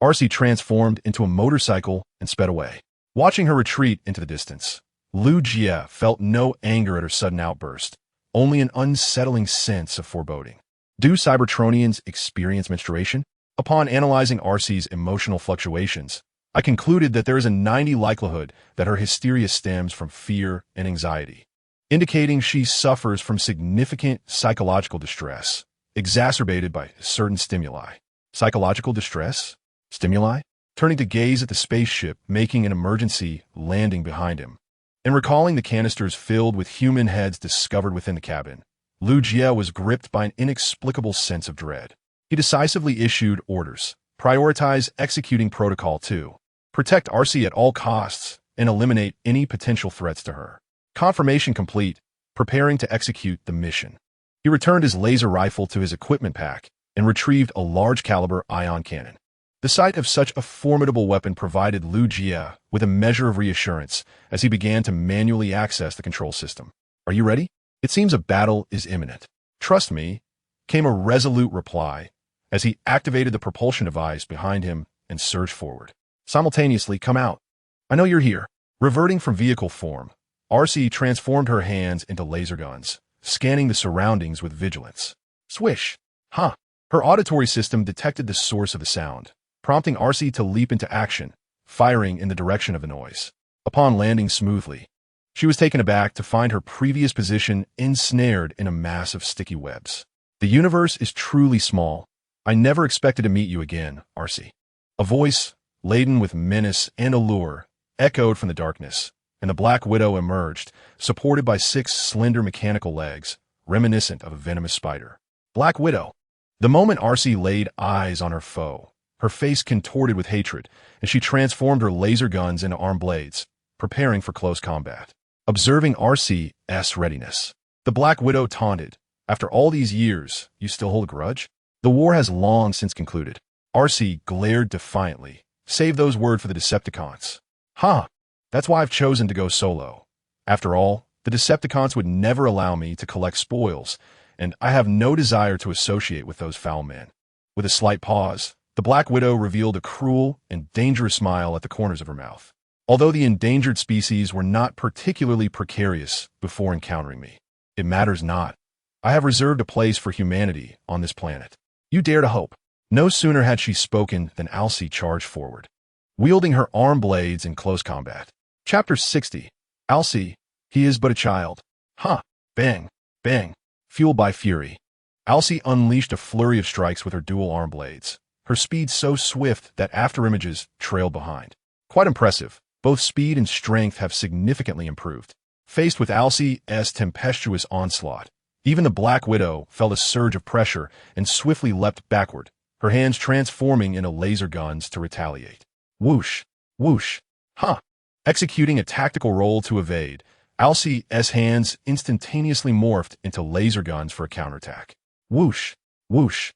Arcee transformed into a motorcycle and sped away. Watching her retreat into the distance, Lu Jie felt no anger at her sudden outburst, only an unsettling sense of foreboding. Do Cybertronians experience menstruation? Upon analyzing Arcee's emotional fluctuations, I concluded that there is a 90% likelihood that her hysteria stems from fear and anxiety, indicating she suffers from significant psychological distress, exacerbated by certain stimuli. Psychological distress? Stimuli? Turning to gaze at the spaceship making an emergency landing behind him, and recalling the canisters filled with human heads discovered within the cabin, Lu Jie was gripped by an inexplicable sense of dread. He decisively issued orders. Prioritize executing Protocol 2. Protect Arcee at all costs and eliminate any potential threats to her. Confirmation complete, preparing to execute the mission. He returned his laser rifle to his equipment pack and retrieved a large-caliber ion cannon. The sight of such a formidable weapon provided Lu Jie with a measure of reassurance as he began to manually access the control system. Are you ready? It seems a battle is imminent. Trust me, came a resolute reply as he activated the propulsion device behind him and surged forward. Simultaneously, come out. I know you're here. Reverting from vehicle form, Arcee transformed her hands into laser guns, scanning the surroundings with vigilance. Swish! Huh! Her auditory system detected the source of the sound, prompting Arcee to leap into action, firing in the direction of the noise. Upon landing smoothly, she was taken aback to find her previous position ensnared in a mass of sticky webs. The universe is truly small. I never expected to meet you again, Arcee. A voice, laden with menace and allure, echoed from the darkness, and the Black Widow emerged, supported by 6 slender mechanical legs, reminiscent of a venomous spider. Black Widow. The moment Arcee laid eyes on her foe, her face contorted with hatred, and she transformed her laser guns into arm blades, preparing for close combat. Observing Arcee's readiness, the Black Widow taunted, "After all these years, you still hold a grudge? The war has long since concluded." Arcee glared defiantly. Save those words for the Decepticons. Huh, that's why I've chosen to go solo. After all, the Decepticons would never allow me to collect spoils, and I have no desire to associate with those foul men. With a slight pause, the Black Widow revealed a cruel and dangerous smile at the corners of her mouth. Although the endangered species were not particularly precarious before encountering me, it matters not. I have reserved a place for humanity on this planet. You dare to hope. No sooner had she spoken than Alcee charged forward, wielding her arm blades in close combat. Chapter 60. Alcee, he is but a child. Huh. Bang. Bang. Fueled by fury, Alcee unleashed a flurry of strikes with her dual arm blades, her speed so swift that afterimages trailed behind. Quite impressive. Both speed and strength have significantly improved. Faced with Alcee's tempestuous onslaught, even the Black Widow felt a surge of pressure and swiftly leapt backward, her hands transforming into laser guns to retaliate. Whoosh! Whoosh! Huh! Executing a tactical roll to evade, Alcee's hands instantaneously morphed into laser guns for a counterattack. Whoosh! Whoosh!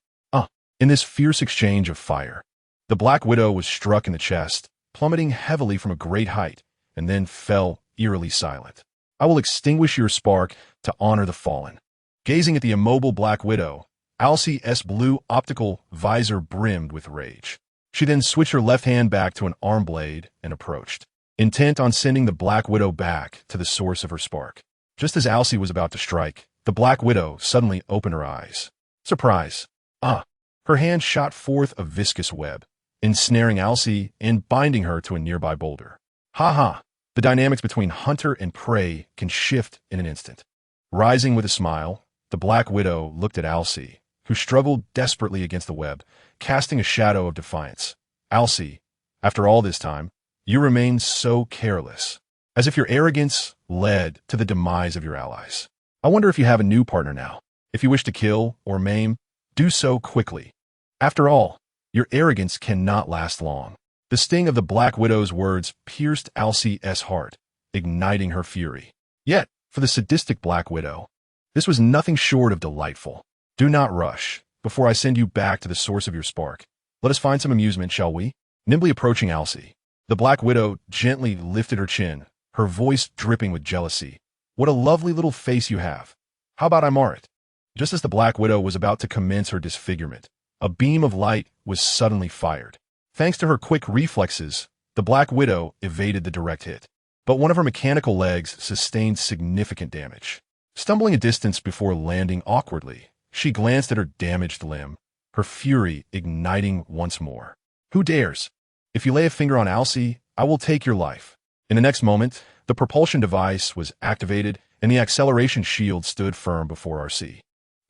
In this fierce exchange of fire, the Black Widow was struck in the chest, plummeting heavily from a great height, and then fell eerily silent. I will extinguish your spark to honor the fallen. Gazing at the immobile Black Widow, Alcee's blue optical visor brimmed with rage. She then switched her left hand back to an arm blade and approached, intent on sending the Black Widow back to the source of her spark. Just as Alcee was about to strike, the Black Widow suddenly opened her eyes. Surprise! Her hand shot forth a viscous web, ensnaring Alcee and binding her to a nearby boulder. Ha ha! The dynamics between hunter and prey can shift in an instant. Rising with a smile, the Black Widow looked at Alcee, who struggled desperately against the web, casting a shadow of defiance. Alcee, after all this time, you remain so careless, as if your arrogance led to the demise of your allies. I wonder if you have a new partner now. If you wish to kill or maim, do so quickly. After all, your arrogance cannot last long. The sting of the Black Widow's words pierced Alcee's heart, igniting her fury. Yet, for the sadistic Black Widow, this was nothing short of delightful. Do not rush, before I send you back to the source of your spark. Let us find some amusement, shall we? Nimbly approaching Alcee, the Black Widow gently lifted her chin, her voice dripping with jealousy. What a lovely little face you have. How about I mar it? Just as the Black Widow was about to commence her disfigurement, a beam of light was suddenly fired. Thanks to her quick reflexes, the Black Widow evaded the direct hit. But one of her mechanical legs sustained significant damage. Stumbling a distance before landing awkwardly, she glanced at her damaged limb, her fury igniting once more. Who dares? If you lay a finger on Alcee, I will take your life. In the next moment, the propulsion device was activated and the acceleration shield stood firm before Arcee.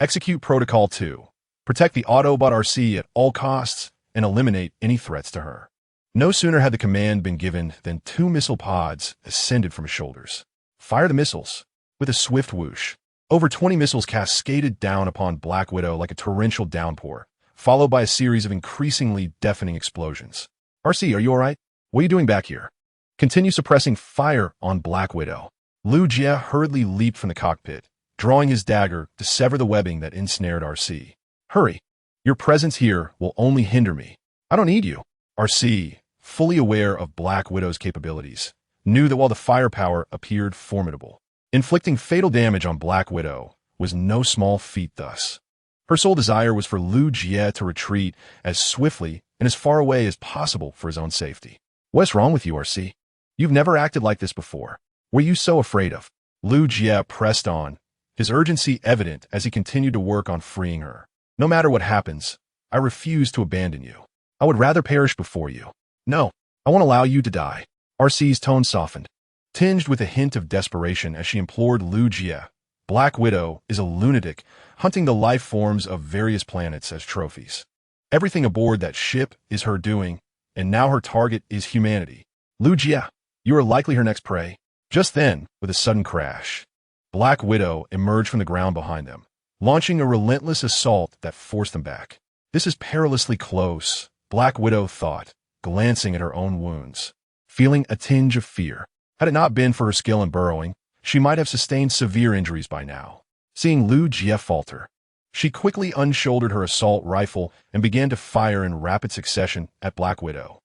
Execute Protocol 2. Protect the Autobot Arcee at all costs and eliminate any threats to her. No sooner had the command been given than 2 missile pods ascended from his shoulders. Fire the missiles. With a swift whoosh, over 20 missiles cascaded down upon Black Widow like a torrential downpour, followed by a series of increasingly deafening explosions. Arcee, are you alright? What are you doing back here? Continue suppressing fire on Black Widow. Lu Jie hurriedly leaped from the cockpit, drawing his dagger to sever the webbing that ensnared Arcee. Hurry! Your presence here will only hinder me. I don't need you. Arcee, fully aware of Black Widow's capabilities, knew that while the firepower appeared formidable, inflicting fatal damage on Black Widow was no small feat thus. Her sole desire was for Lu Jie to retreat as swiftly and as far away as possible for his own safety. What's wrong with you, Arcee? You've never acted like this before. What are you so afraid of? Lu Jie pressed on, his urgency evident as he continued to work on freeing her. No matter what happens, I refuse to abandon you. I would rather perish before you. No, I won't allow you to die. Arcee's tone softened, tinged with a hint of desperation as she implored Lu Jie. Black Widow is a lunatic, hunting the life forms of various planets as trophies. Everything aboard that ship is her doing, and now her target is humanity. Lu Jie, you are likely her next prey. Just then, with a sudden crash, Black Widow emerged from the ground behind them, launching a relentless assault that forced them back. This is perilously close, Black Widow thought, glancing at her own wounds, feeling a tinge of fear. Had it not been for her skill in burrowing, she might have sustained severe injuries by now. Seeing Lu Jie falter, she quickly unshouldered her assault rifle and began to fire in rapid succession at Black Widow.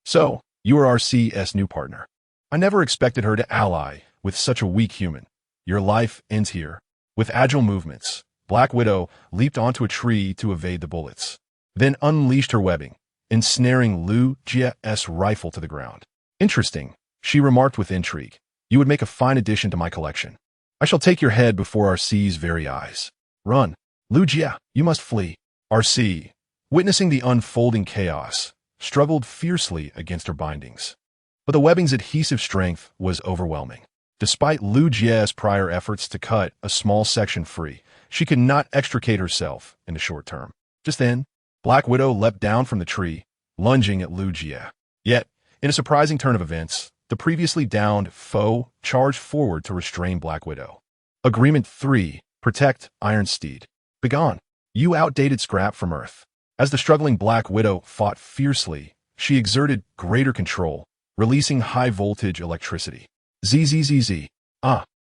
So, you are Arcee's new partner. I never expected her to ally with such a weak human. Your life ends here. With agile movements, Black Widow leaped onto a tree to evade the bullets, then unleashed her webbing, ensnaring Lu Jie's rifle to the ground. Interesting, she remarked with intrigue. You would make a fine addition to my collection. I shall take your head before Arcee's very eyes. Run. Lu Jie, you must flee. Arcee, witnessing the unfolding chaos, struggled fiercely against her bindings. But the webbing's adhesive strength was overwhelming. Despite Lu Jie's prior efforts to cut a small section free, she could not extricate herself in the short term. Just then, Black Widow leapt down from the tree, lunging at Lu Jie. Yet, in a surprising turn of events, the previously downed foe charged forward to restrain Black Widow. Agreement 3. Protect Iron Steed. Begone, you outdated scrap from Earth. As the struggling Black Widow fought fiercely, she exerted greater control, releasing high-voltage electricity. Zzz.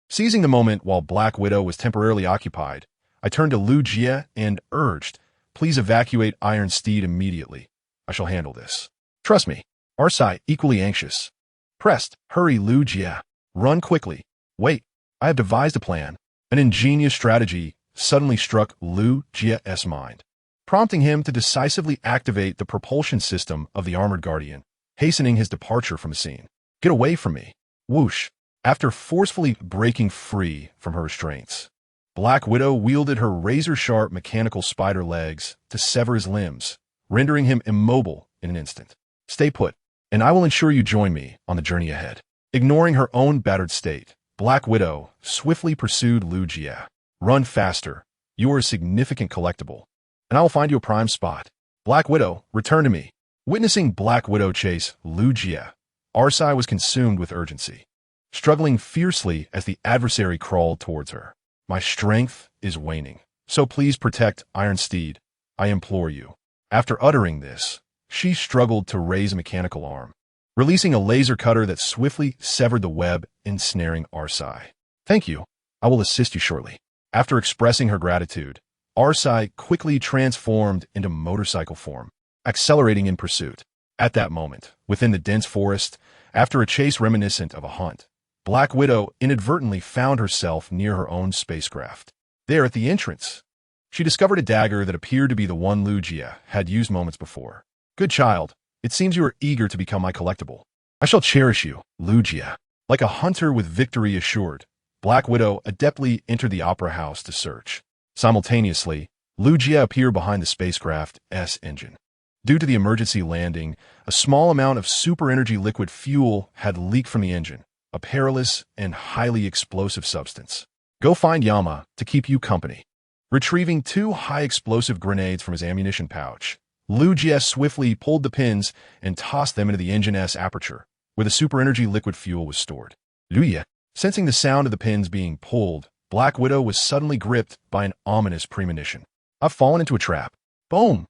Seizing the moment while Black Widow was temporarily occupied, I turned to Lu Jie and urged, please evacuate Iron Steed immediately. I shall handle this. Trust me. Arcee, equally anxious. Pressed, hurry Lu Jie. Run quickly. Wait, I have devised a plan. An ingenious strategy suddenly struck Lu Jie's mind, prompting him to decisively activate the propulsion system of the Armored Guardian, hastening his departure from the scene. Get away from me. Whoosh. After forcefully breaking free from her restraints, Black Widow wielded her razor-sharp mechanical spider legs to sever his limbs, rendering him immobile in an instant. Stay put, and I will ensure you join me on the journey ahead. Ignoring her own battered state, Black Widow swiftly pursued Lu Jie. Run faster. You are a significant collectible, and I will find you a prime spot. Black Widow, return to me. Witnessing Black Widow chase Lugia, Arsai was consumed with urgency, struggling fiercely as the adversary crawled towards her. My strength is waning, so please protect Iron Steed, I implore you. After uttering this, she struggled to raise a mechanical arm, releasing a laser cutter that swiftly severed the web, ensnaring Arsai. Thank you. I will assist you shortly. After expressing her gratitude, Arsai quickly transformed into motorcycle form, accelerating in pursuit. At that moment, within the dense forest, after a chase reminiscent of a hunt, Black Widow inadvertently found herself near her own spacecraft. There at the entrance, she discovered a dagger that appeared to be the one Lugia had used moments before. Good child, it seems you are eager to become my collectible. I shall cherish you, Lugia. Like a hunter with victory assured, Black Widow adeptly entered the opera house to search. Simultaneously, Lugia appeared behind the spacecraft's engine. Due to the emergency landing, a small amount of super-energy liquid fuel had leaked from the engine, a perilous and highly explosive substance. Go find Yama to keep you company. Retrieving 2 high-explosive grenades from his ammunition pouch, Lugia swiftly pulled the pins and tossed them into the engine's aperture, where the super-energy liquid fuel was stored. Lugia, sensing the sound of the pins being pulled, Black Widow was suddenly gripped by an ominous premonition. I've fallen into a trap. Boom!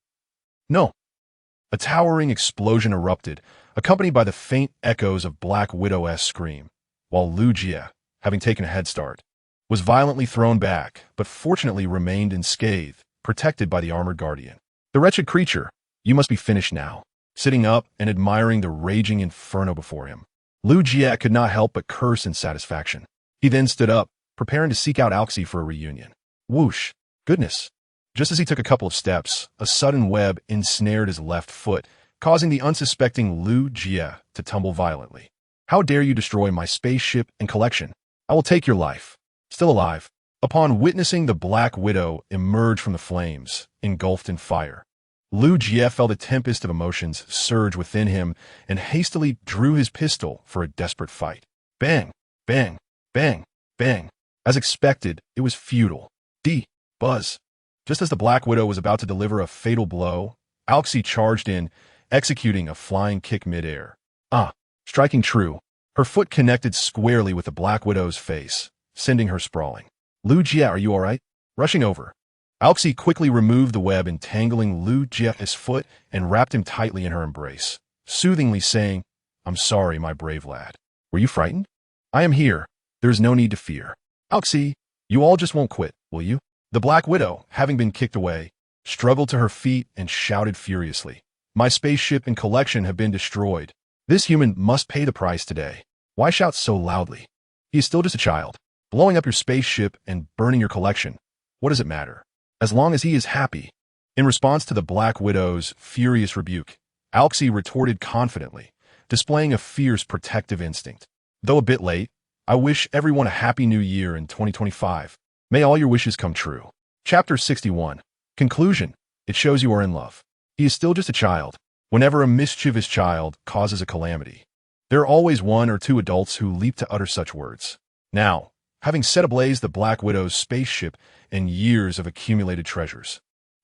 No. A towering explosion erupted, accompanied by the faint echoes of Black Widow's scream, while Lugia, having taken a head start, was violently thrown back, but fortunately remained unscathed, protected by the armored guardian. The wretched creature, you must be finished now. Sitting up and admiring the raging inferno before him, Lugia could not help but curse in satisfaction. He then stood up, preparing to seek out Alxi for a reunion. Whoosh! Goodness! Just as he took a couple of steps, a sudden web ensnared his left foot, causing the unsuspecting Lugia to tumble violently. How dare you destroy my spaceship and collection? I will take your life. Still alive. Upon witnessing the Black Widow emerge from the flames, engulfed in fire, Lugia felt a tempest of emotions surge within him and hastily drew his pistol for a desperate fight. Bang! Bang! Bang! Bang! As expected, it was futile. Buzz. Just as the Black Widow was about to deliver a fatal blow, Alxi charged in, executing a flying kick midair. Striking true. Her foot connected squarely with the Black Widow's face, sending her sprawling. Lugia, are you all right? Rushing over, Alxi quickly removed the web entangling Lugia's foot and wrapped him tightly in her embrace, soothingly saying, I'm sorry, my brave lad. Were you frightened? I am here. There is no need to fear. Alxi, you all just won't quit, will you? The Black Widow, having been kicked away, struggled to her feet and shouted furiously. My spaceship and collection have been destroyed. This human must pay the price today. Why shout so loudly? He is still just a child. Blowing up your spaceship and burning your collection, what does it matter? As long as he is happy. In response to the Black Widow's furious rebuke, Alxi retorted confidently, displaying a fierce protective instinct. Though a bit late, I wish everyone a happy new year in 2025. May all your wishes come true. Chapter 61. Conclusion. It shows you are in love. He is still just a child. Whenever a mischievous child causes a calamity, there are always 1 or 2 adults who leap to utter such words. Now, having set ablaze the Black Widow's spaceship and years of accumulated treasures,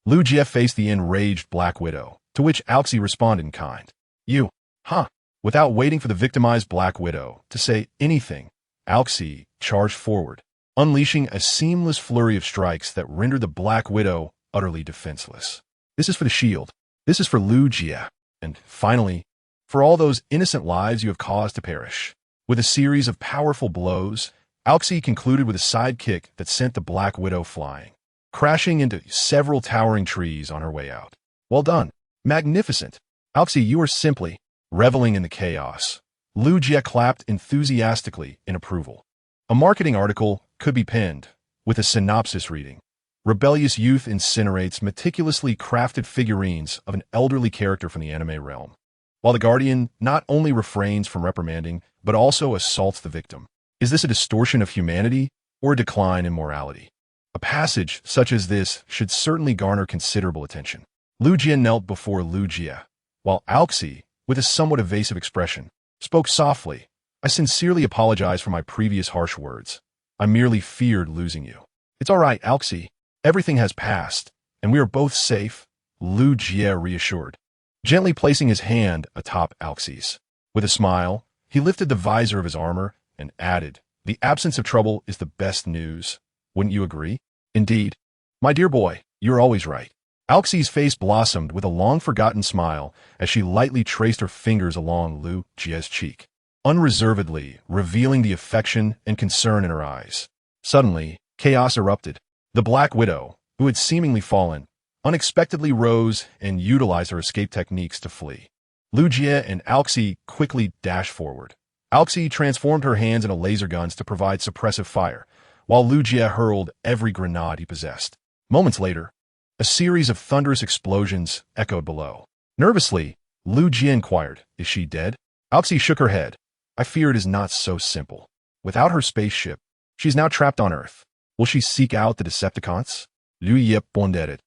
Lugia faced the enraged Black Widow, to which Alxi responded in kind. You, huh? Without waiting for the victimized Black Widow to say anything, Alxi charged forward, unleashing a seamless flurry of strikes that rendered the Black Widow utterly defenseless. This is for the shield. This is for Lugia. And finally, for all those innocent lives you have caused to perish. With a series of powerful blows, Alxi concluded with a side kick that sent the Black Widow flying, crashing into several towering trees on her way out. Well done. Magnificent. Alxi, you are simply reveling in the chaos. Lugia clapped enthusiastically in approval. A marketing article could be penned, with a synopsis reading, Rebellious youth incinerates meticulously crafted figurines of an elderly character from the anime realm, while the Guardian not only refrains from reprimanding, but also assaults the victim. Is this a distortion of humanity or a decline in morality? A passage such as this should certainly garner considerable attention. Lugia knelt before Lugia, while Alxi, with a somewhat evasive expression, spoke softly. I sincerely apologize for my previous harsh words. I merely feared losing you. It's all right, Alxi. Everything has passed, and we are both safe, Lu Jie reassured, gently placing his hand atop Alxie's. With a smile, he lifted the visor of his armor and added, "The absence of trouble is the best news. Wouldn't you agree?" "Indeed. My dear boy, you're always right." Alxie's face blossomed with a long-forgotten smile as she lightly traced her fingers along Lu Jie's cheek, unreservedly revealing the affection and concern in her eyes. Suddenly, chaos erupted. The Black Widow, who had seemingly fallen, unexpectedly rose and utilized her escape techniques to flee. Lu Jie and Alxie quickly dashed forward. Alxie transformed her hands into laser guns to provide suppressive fire, while Lu Jie hurled every grenade he possessed. Moments later, a series of thunderous explosions echoed below. Nervously, Lu Jie inquired, "Is she dead?" Alxie shook her head. "I fear it is not so simple. Without her spaceship, she's now trapped on Earth. Will she seek out the Decepticons?" Lu Jie pondered.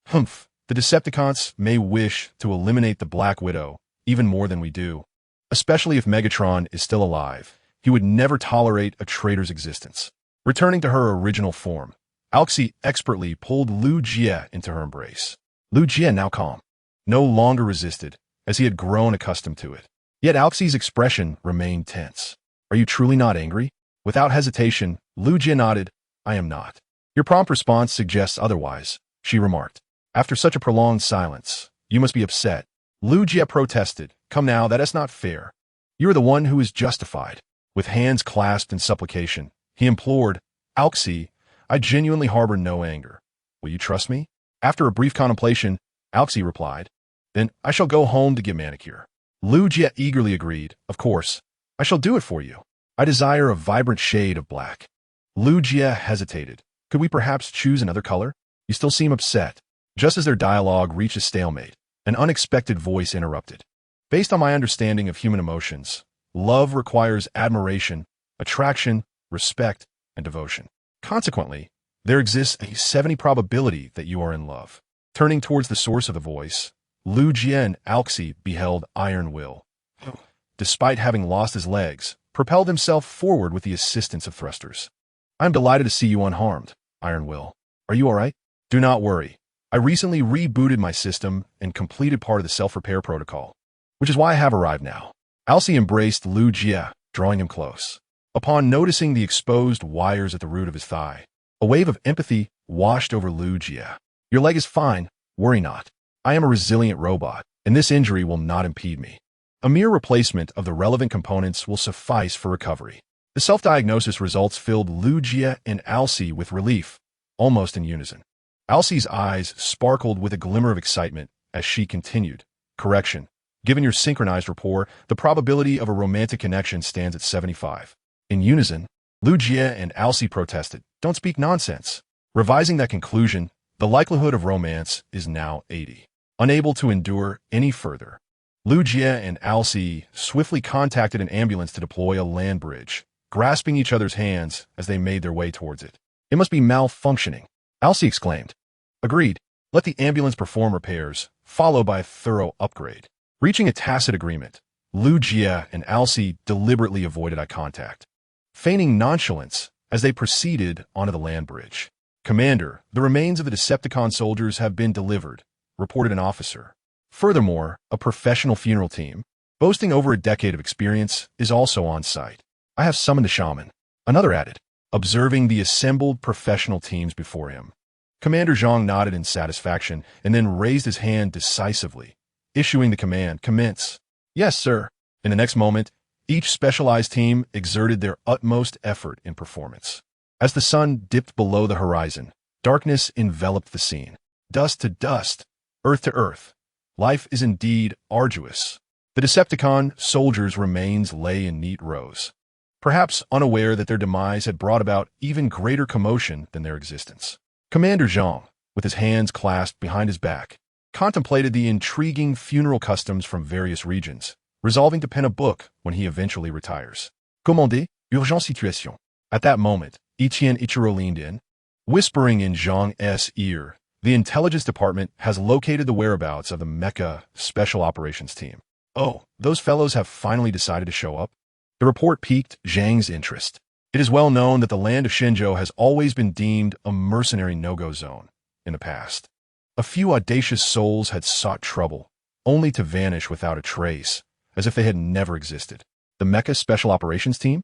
"Humph, the Decepticons may wish to eliminate the Black Widow even more than we do. Especially if Megatron is still alive, he would never tolerate a traitor's existence." Returning to her original form, Alxie expertly pulled Lu Jie into her embrace. Lu Jie, now calm, no longer resisted, as he had grown accustomed to it. Yet Alxie's expression remained tense. "Are you truly not angry?" Without hesitation, Lu Jie nodded. "I am not." "Your prompt response suggests otherwise," she remarked. After such a prolonged silence, "You must be upset." Lu Jie protested. "Come now, that is not fair. You are the one who is justified." With hands clasped in supplication, he implored, "Alxie, I genuinely harbor no anger. Will you trust me?" After a brief contemplation, Alxie replied, "Then I shall go home to get manicure." Lu Jie eagerly agreed. "Of course, I shall do it for you. I desire a vibrant shade of black." Lu Jie hesitated. "Could we perhaps choose another color? You still seem upset." Just as their dialogue reached a stalemate, an unexpected voice interrupted. "Based on my understanding of human emotions, love requires admiration, attraction, respect, and devotion. Consequently, there exists a 70 probability that you are in love." Turning towards the source of the voice, Lu Jie and Alxie beheld Iron Will, who, despite having lost his legs, propelled himself forward with the assistance of thrusters. "I am delighted to see you unharmed, Iron Will. Are you all right?" "Do not worry. I recently rebooted my system and completed part of the self-repair protocol, which is why I have arrived now." Alxie embraced Lu Jie, drawing him close. Upon noticing the exposed wires at the root of his thigh, a wave of empathy washed over Lu Jie. "Your leg is fine. Worry not. I am a resilient robot, and this injury will not impede me. A mere replacement of the relevant components will suffice for recovery." The self-diagnosis results filled Lu Jie and Alxie with relief, almost in unison. Alcie's eyes sparkled with a glimmer of excitement as she continued, "Correction. Given your synchronized rapport, the probability of a romantic connection stands at 75. In unison, Lu Jie and Alxie protested, "Don't speak nonsense." Revising that conclusion, the likelihood of romance is now 80. Unable to endure any further, Lu Jie and Alxie swiftly contacted an ambulance to deploy a land bridge, grasping each other's hands as they made their way towards it. "It must be malfunctioning," Alxie exclaimed. "Agreed. Let the ambulance perform repairs, followed by a thorough upgrade." Reaching a tacit agreement, Lu Jie and Alxie deliberately avoided eye contact, feigning nonchalance as they proceeded onto the land bridge. "Commander, the remains of the Decepticon soldiers have been delivered," reported an officer. Furthermore, a professional funeral team, boasting over a decade of experience, is also on site. "I have summoned a shaman," another added, observing the assembled professional teams before him. Commander Zhang nodded in satisfaction and then raised his hand decisively, issuing the command, "Commence." "Yes, sir." In the next moment, each specialized team exerted their utmost effort in performance. As the sun dipped below the horizon, darkness enveloped the scene. Dust to dust, earth to earth. Life is indeed arduous. The Decepticon soldiers' remains lay in neat rows, perhaps unaware that their demise had brought about even greater commotion than their existence. Commander Zhang, with his hands clasped behind his back, contemplated the intriguing funeral customs from various regions, resolving to pen a book when he eventually retires. "Commandez, urgente situation." At that moment, Etienne Ichiro leaned in, whispering in Zhang's ear, "The intelligence department has located the whereabouts of the Mecha Special Operations Team." "Oh, those fellows have finally decided to show up?" The report piqued Zhang's interest. It is well known that the land of Shenzhou has always been deemed a mercenary no-go zone, in the past. A few audacious souls had sought trouble, only to vanish without a trace, as if they had never existed. The Mecha Special Operations Team?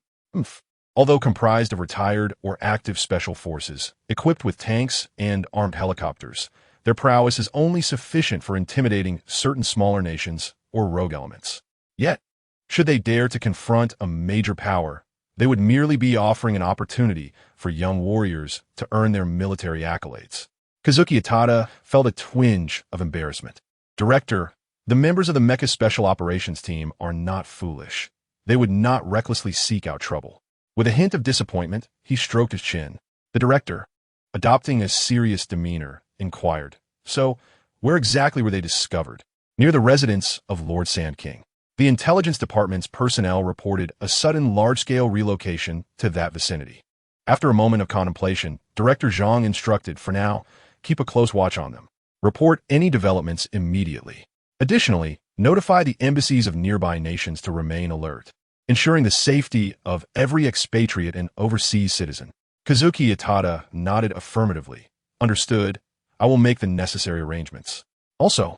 Although comprised of retired or active special forces, equipped with tanks and armed helicopters, their prowess is only sufficient for intimidating certain smaller nations or rogue elements. Yet, should they dare to confront a major power, they would merely be offering an opportunity for young warriors to earn their military accolades. Kazuki Itada felt a twinge of embarrassment. Director, the members of the Mecha Special Operations Team are not foolish. They would not recklessly seek out trouble. With a hint of disappointment, he stroked his chin. The director, adopting a serious demeanor, inquired, "So, where exactly were they discovered?" "Near the residence of Lord Sand King. The Intelligence Department's personnel reported a sudden large-scale relocation to that vicinity." After a moment of contemplation, Director Zhang instructed, "For now, keep a close watch on them. Report any developments immediately. Additionally, notify the embassies of nearby nations to remain alert, ensuring the safety of every expatriate and overseas citizen." Kazuki Itada nodded affirmatively. "Understood. I will make the necessary arrangements. Also,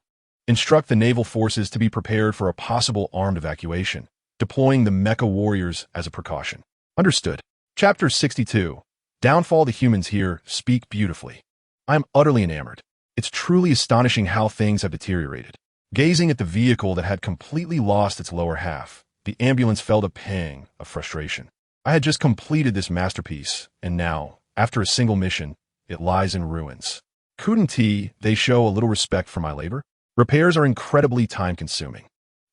instruct the naval forces to be prepared for a possible armed evacuation, deploying the mecha warriors as a precaution." "Understood." Chapter 62. Downfall. The humans here speak beautifully. I am utterly enamored. It's truly astonishing how things have deteriorated. Gazing at the vehicle that had completely lost its lower half, the ambulance felt a pang of frustration. I had just completed this masterpiece, and now, after a single mission, it lies in ruins. Couldn't they show a little respect for my labor? Repairs are incredibly time-consuming.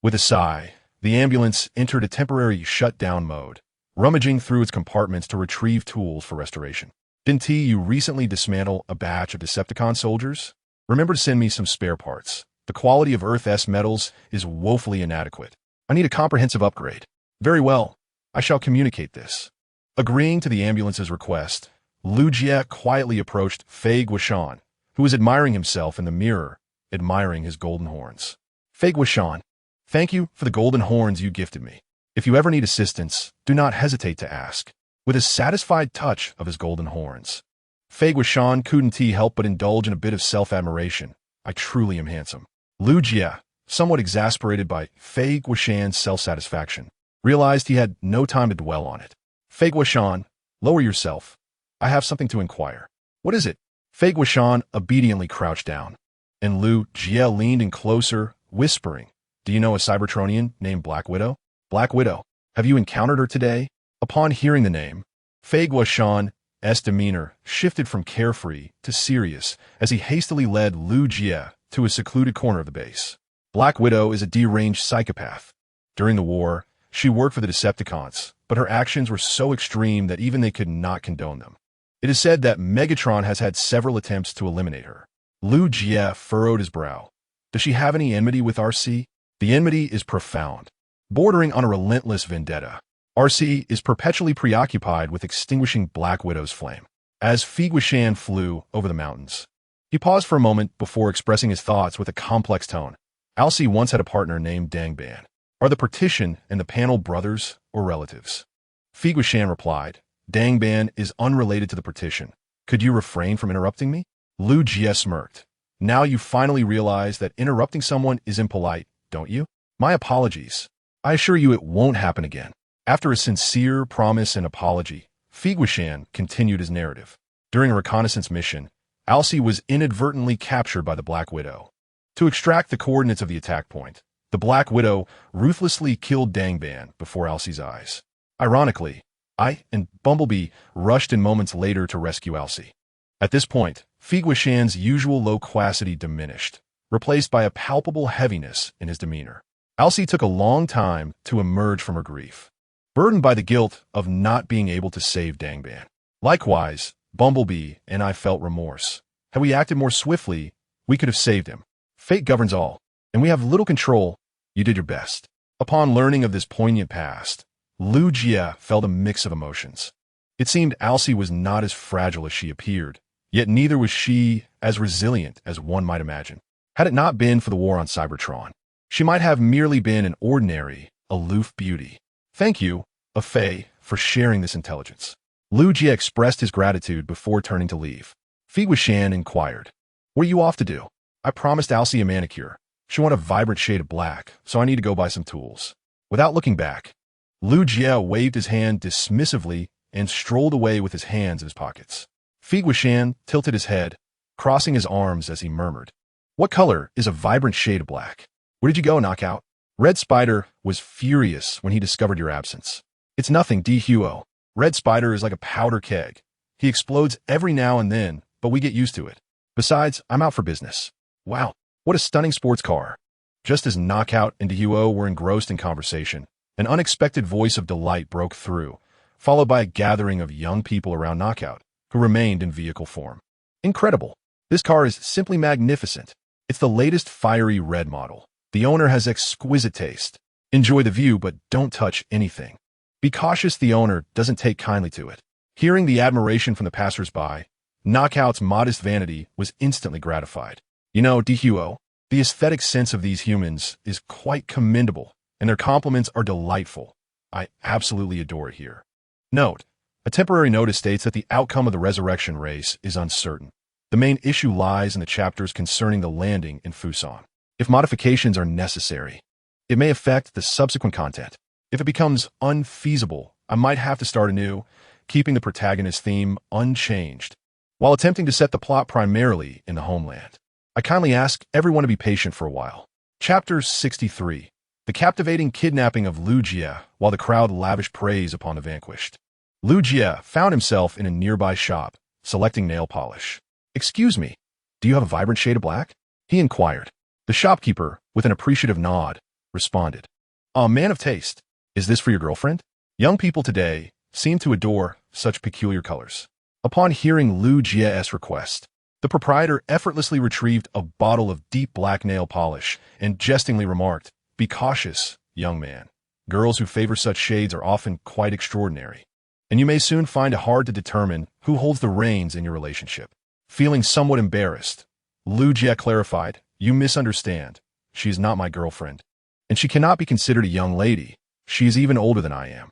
With a sigh, the ambulance entered a temporary shutdown mode, rummaging through its compartments to retrieve tools for restoration. "Didn't you recently dismantle a batch of Decepticon soldiers? Remember to send me some spare parts. The quality of Earth's metals is woefully inadequate. I need a comprehensive upgrade." "Very well. I shall communicate this." Agreeing to the ambulance's request, Lu Jie quietly approached Fei Guishan, who was admiring himself in the mirror, admiring his golden horns. "Fei Guishan, thank you for the golden horns you gifted me. If you ever need assistance, do not hesitate to ask." With a satisfied touch of his golden horns, Fei Guishan couldn't help but indulge in a bit of self-admiration. "I truly am handsome." Lu Jie, somewhat exasperated by Fei Guishan's self-satisfaction, realized he had no time to dwell on it. "Fei Guishan, lower yourself. I have something to inquire." "What is it?" Fei Guishan obediently crouched down, and Lu Jie leaned in closer, whispering, "Do you know a Cybertronian named Black Widow?" "Black Widow? Have you encountered her today?" Upon hearing the name, Fei Guishan's demeanor shifted from carefree to serious as he hastily led Lu Jie to a secluded corner of the base. "Black Widow is a deranged psychopath. During the war, she worked for the Decepticons, but her actions were so extreme that even they could not condone them. It is said that Megatron has had several attempts to eliminate her." Lu Jie furrowed his brow. "Does she have any enmity with RC?" "The enmity is profound, bordering on a relentless vendetta. RC is perpetually preoccupied with extinguishing Black Widow's flame." As Fei Guishan flew over the mountains, he paused for a moment before expressing his thoughts with a complex tone. "Alcy once had a partner named Dangban. Are the Partition and the Panel brothers or relatives?" Fei Guishan replied, "Dangban is unrelated to the Partition. Could you refrain from interrupting me?" Lu Jie smirked. "Now you finally realize that interrupting someone is impolite, don't you?" "My apologies. I assure you it won't happen again." After a sincere promise and apology, Fei Guishan continued his narrative. During a reconnaissance mission, Alcy was inadvertently captured by the Black Widow. To extract the coordinates of the attack point, the Black Widow ruthlessly killed Dangban before Alcy's eyes. Ironically, I and Bumblebee rushed in moments later to rescue Alcy. At this point, Fei Guishan's usual loquacity diminished, replaced by a palpable heaviness in his demeanor. Alcy took a long time to emerge from her grief, burdened by the guilt of not being able to save Dangban. Likewise, Bumblebee and I felt remorse. Had we acted more swiftly, we could have saved him. Fate governs all, and we have little control. You did your best. Upon learning of this poignant past, Lu Jie felt a mix of emotions. It seemed Alcy was not as fragile as she appeared, yet neither was she as resilient as one might imagine. Had it not been for the war on Cybertron, she might have merely been an ordinary, aloof beauty. "Thank you, Fei, for sharing this intelligence." Lu Jie expressed his gratitude before turning to leave. Fei Guishan inquired, What are you off to do? I promised Elsie a manicure. She wanted a vibrant shade of black, so I need to go buy some tools. Without looking back, Lu Jie waved his hand dismissively and strolled away with his hands in his pockets. Fi Guishan tilted his head, crossing his arms as he murmured, "What color is a vibrant shade of black? Where did you go, Knockout?" Red Spider was furious when he discovered your absence. "It's nothing, D. Huo. Red Spider is like a powder keg. He explodes every now and then, but we get used to it. Besides, I'm out for business." "Wow, what a stunning sports car." Just as Knockout and D. Huo were engrossed in conversation, an unexpected voice of delight broke through, followed by a gathering of young people around Knockout, who remained in vehicle form. "Incredible. This car is simply magnificent. It's the latest fiery red model. The owner has exquisite taste. Enjoy the view, but don't touch anything. Be cautious, the owner doesn't take kindly to it." Hearing the admiration from the passers-by, Knockout's modest vanity was instantly gratified. "You know, D. Huo, the aesthetic sense of these humans is quite commendable, and their compliments are delightful. I absolutely adore it here." Note: a temporary notice states that the outcome of the resurrection race is uncertain. The main issue lies in the chapters concerning the landing in Fusan. If modifications are necessary, it may affect the subsequent content. If it becomes unfeasible, I might have to start anew, keeping the protagonist theme unchanged, while attempting to set the plot primarily in the homeland. I kindly ask everyone to be patient for a while. Chapter 63. The captivating kidnapping of Lu Jie while the crowd lavished praise upon the vanquished. Lu Jie found himself in a nearby shop, selecting nail polish. "Excuse me, do you have a vibrant shade of black?" he inquired. The shopkeeper, with an appreciative nod, responded, "A man of taste. Is this for your girlfriend?" Young people today seem to adore such peculiar colors. Upon hearing Lu Jie's request, the proprietor effortlessly retrieved a bottle of deep black nail polish and jestingly remarked, "Be cautious, young man. Girls who favor such shades are often quite extraordinary, and you may soon find it hard to determine who holds the reins in your relationship." Feeling somewhat embarrassed, Lu Jie clarified, "You misunderstand. She is not my girlfriend, and she cannot be considered a young lady. She is even older than I am.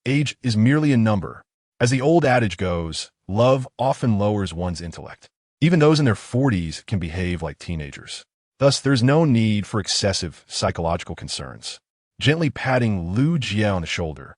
Age is merely a number. As the old adage goes, love often lowers one's intellect. Even those in their 40s can behave like teenagers. Thus, there's no need for excessive psychological concerns." Gently patting Lu Jie on the shoulder,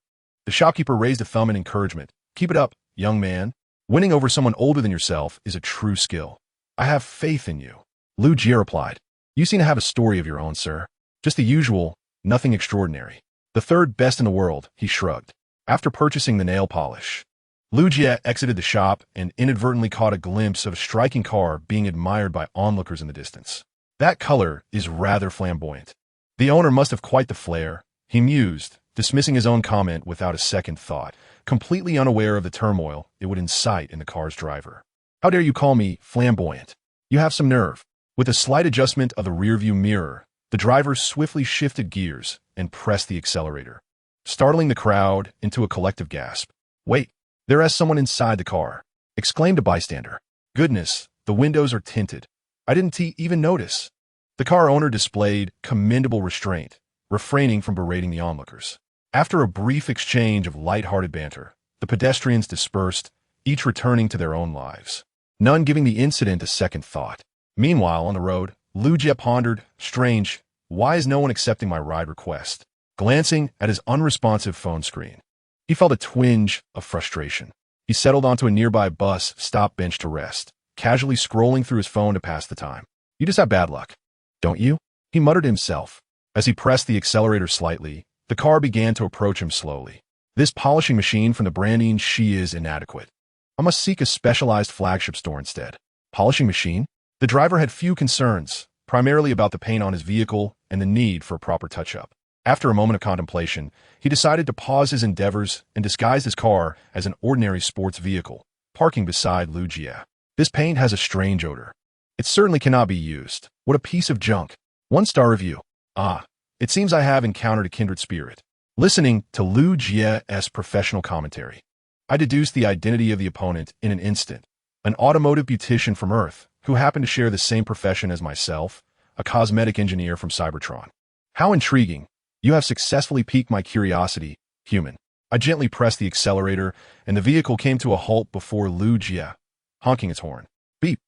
the shopkeeper raised a thumb in encouragement. "Keep it up, young man. Winning over someone older than yourself is a true skill. I have faith in you." Lu Jie replied, "You seem to have a story of your own, sir. Just the usual, nothing extraordinary." "The third best in the world," he shrugged. After purchasing the nail polish, Lu Jie exited the shop and inadvertently caught a glimpse of a striking car being admired by onlookers in the distance. "That color is rather flamboyant. The owner must have quite the flair," he mused, dismissing his own comment without a second thought, completely unaware of the turmoil it would incite in the car's driver. "How dare you call me flamboyant? You have some nerve." With a slight adjustment of the rearview mirror, the driver swiftly shifted gears and pressed the accelerator, startling the crowd into a collective gasp. "Wait, there is someone inside the car," exclaimed a bystander. "Goodness, the windows are tinted. I didn't even notice." The car owner displayed commendable restraint, refraining from berating the onlookers. After a brief exchange of light-hearted banter, the pedestrians dispersed, each returning to their own lives, none giving the incident a second thought. Meanwhile, on the road, Lu Jie pondered, "Strange, why is no one accepting my ride request?" Glancing at his unresponsive phone screen, he felt a twinge of frustration. He settled onto a nearby bus stop bench to rest, casually scrolling through his phone to pass the time. "You just have bad luck, don't you?" he muttered to himself. As he pressed the accelerator slightly, the car began to approach him slowly. "This polishing machine from the branding she is inadequate. I must seek a specialized flagship store instead." Polishing machine? The driver had few concerns, primarily about the paint on his vehicle and the need for a proper touch-up. After a moment of contemplation, he decided to pause his endeavors and disguise his car as an ordinary sports vehicle, parking beside Lu Jie. "This paint has a strange odor. It certainly cannot be used. What a piece of junk." 1-star review. It seems I have encountered a kindred spirit. Listening to Lu Jie's professional commentary, I deduced the identity of the opponent in an instant. An automotive beautician from Earth, who happened to share the same profession as myself, a cosmetic engineer from Cybertron. "How intriguing. You have successfully piqued my curiosity, human." I gently pressed the accelerator, and the vehicle came to a halt before Lu Jie, honking its horn. "Beep."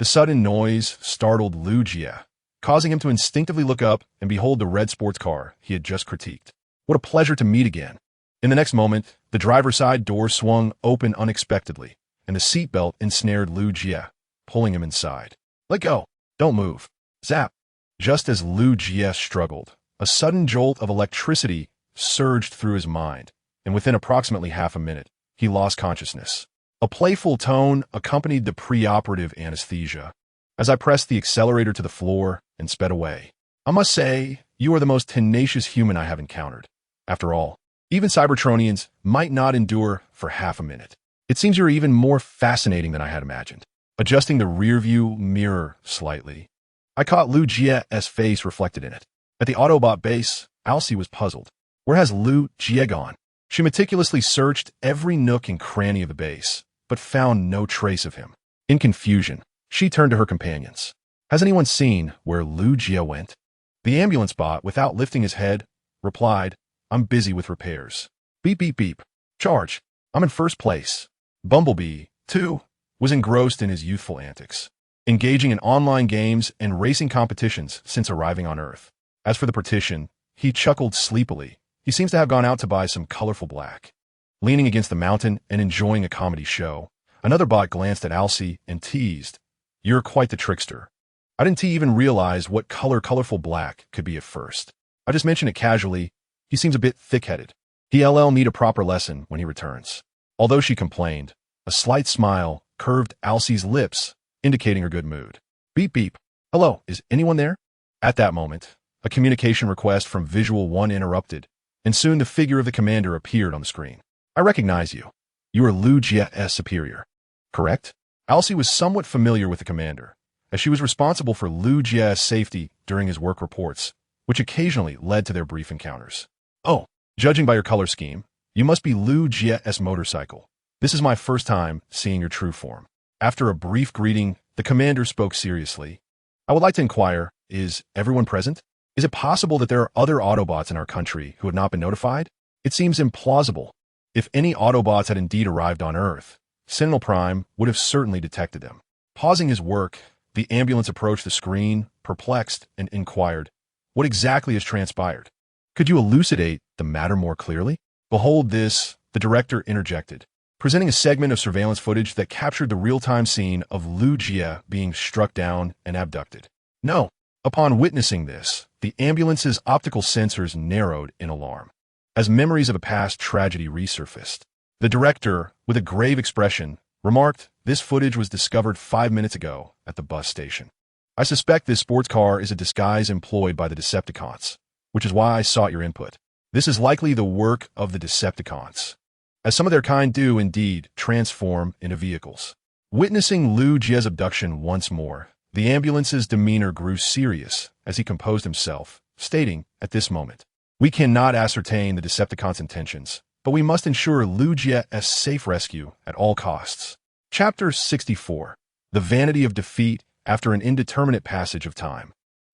The The sudden noise startled Lu Jie, causing him to instinctively look up and behold the red sports car he had just critiqued. What a pleasure to meet again. In the next moment, the driver's side door swung open unexpectedly, and the seatbelt ensnared Lu Jie, pulling him inside. Let go. Don't move. Zap. Just as Lu Jie struggled, a sudden jolt of electricity surged through his mind, and within approximately half a minute, he lost consciousness. A playful tone accompanied the preoperative anesthesia. As I pressed the accelerator to the floor and sped away, I must say, you are the most tenacious human I have encountered. After all, even Cybertronians might not endure for half a minute. It seems you're even more fascinating than I had imagined. Adjusting the rearview mirror slightly, I caught Lu Jie's face reflected in it. At the Autobot base, Alcee was puzzled. Where has Lu Jie gone? She meticulously searched every nook and cranny of the base, but found no trace of him. In confusion, she turned to her companions. Has anyone seen where Lu Jie went? The ambulance bot, without lifting his head, replied, I'm busy with repairs. Beep, beep, beep. Charge. I'm in first place. Bumblebee, too, was engrossed in his youthful antics, engaging in online games and racing competitions since arriving on Earth. As for the partition, he chuckled sleepily. He seems to have gone out to buy some colorful black. Leaning against the mountain and enjoying a comedy show, another bot glanced at Alcee and teased, You're quite the trickster. I didn't even realize what color colorful black could be at first. I just mentioned it casually. He seems a bit thick-headed. He'll need a proper lesson when he returns. Although she complained, a slight smile curved Alcee's lips, indicating her good mood. Beep, beep. Hello, is anyone there? At that moment, a communication request from Visual 1 interrupted, and soon the figure of the commander appeared on the screen. I recognize you. You are Lu Jie's superior, correct? Alcee was somewhat familiar with the commander, as she was responsible for Lu Jie's safety during his work reports, which occasionally led to their brief encounters. Oh, judging by your color scheme, you must be Lu Jie's motorcycle. This is my first time seeing your true form. After a brief greeting, the commander spoke seriously. I would like to inquire, is everyone present? Is it possible that there are other Autobots in our country who have not been notified? It seems implausible. If any Autobots had indeed arrived on Earth, Sentinel Prime would have certainly detected them. Pausing his work, the ambulance approached the screen, perplexed, and inquired, What exactly has transpired? Could you elucidate the matter more clearly? Behold this, the director interjected, presenting a segment of surveillance footage that captured the real-time scene of Lu Jie being struck down and abducted. No. Upon witnessing this, the ambulance's optical sensors narrowed in alarm, as memories of a past tragedy resurfaced. The director, with a grave expression, remarked, This footage was discovered 5 minutes ago at the bus station. I suspect this sports car is a disguise employed by the Decepticons, which is why I sought your input. This is likely the work of the Decepticons, as some of their kind do indeed transform into vehicles. Witnessing Lu Jie's abduction once more, the ambulance's demeanor grew serious as he composed himself, stating, at this moment, We cannot ascertain the Decepticons' intentions, but we must ensure Lu Jie's safe rescue at all costs. Chapter 64. The Vanity of Defeat After an Indeterminate Passage of Time.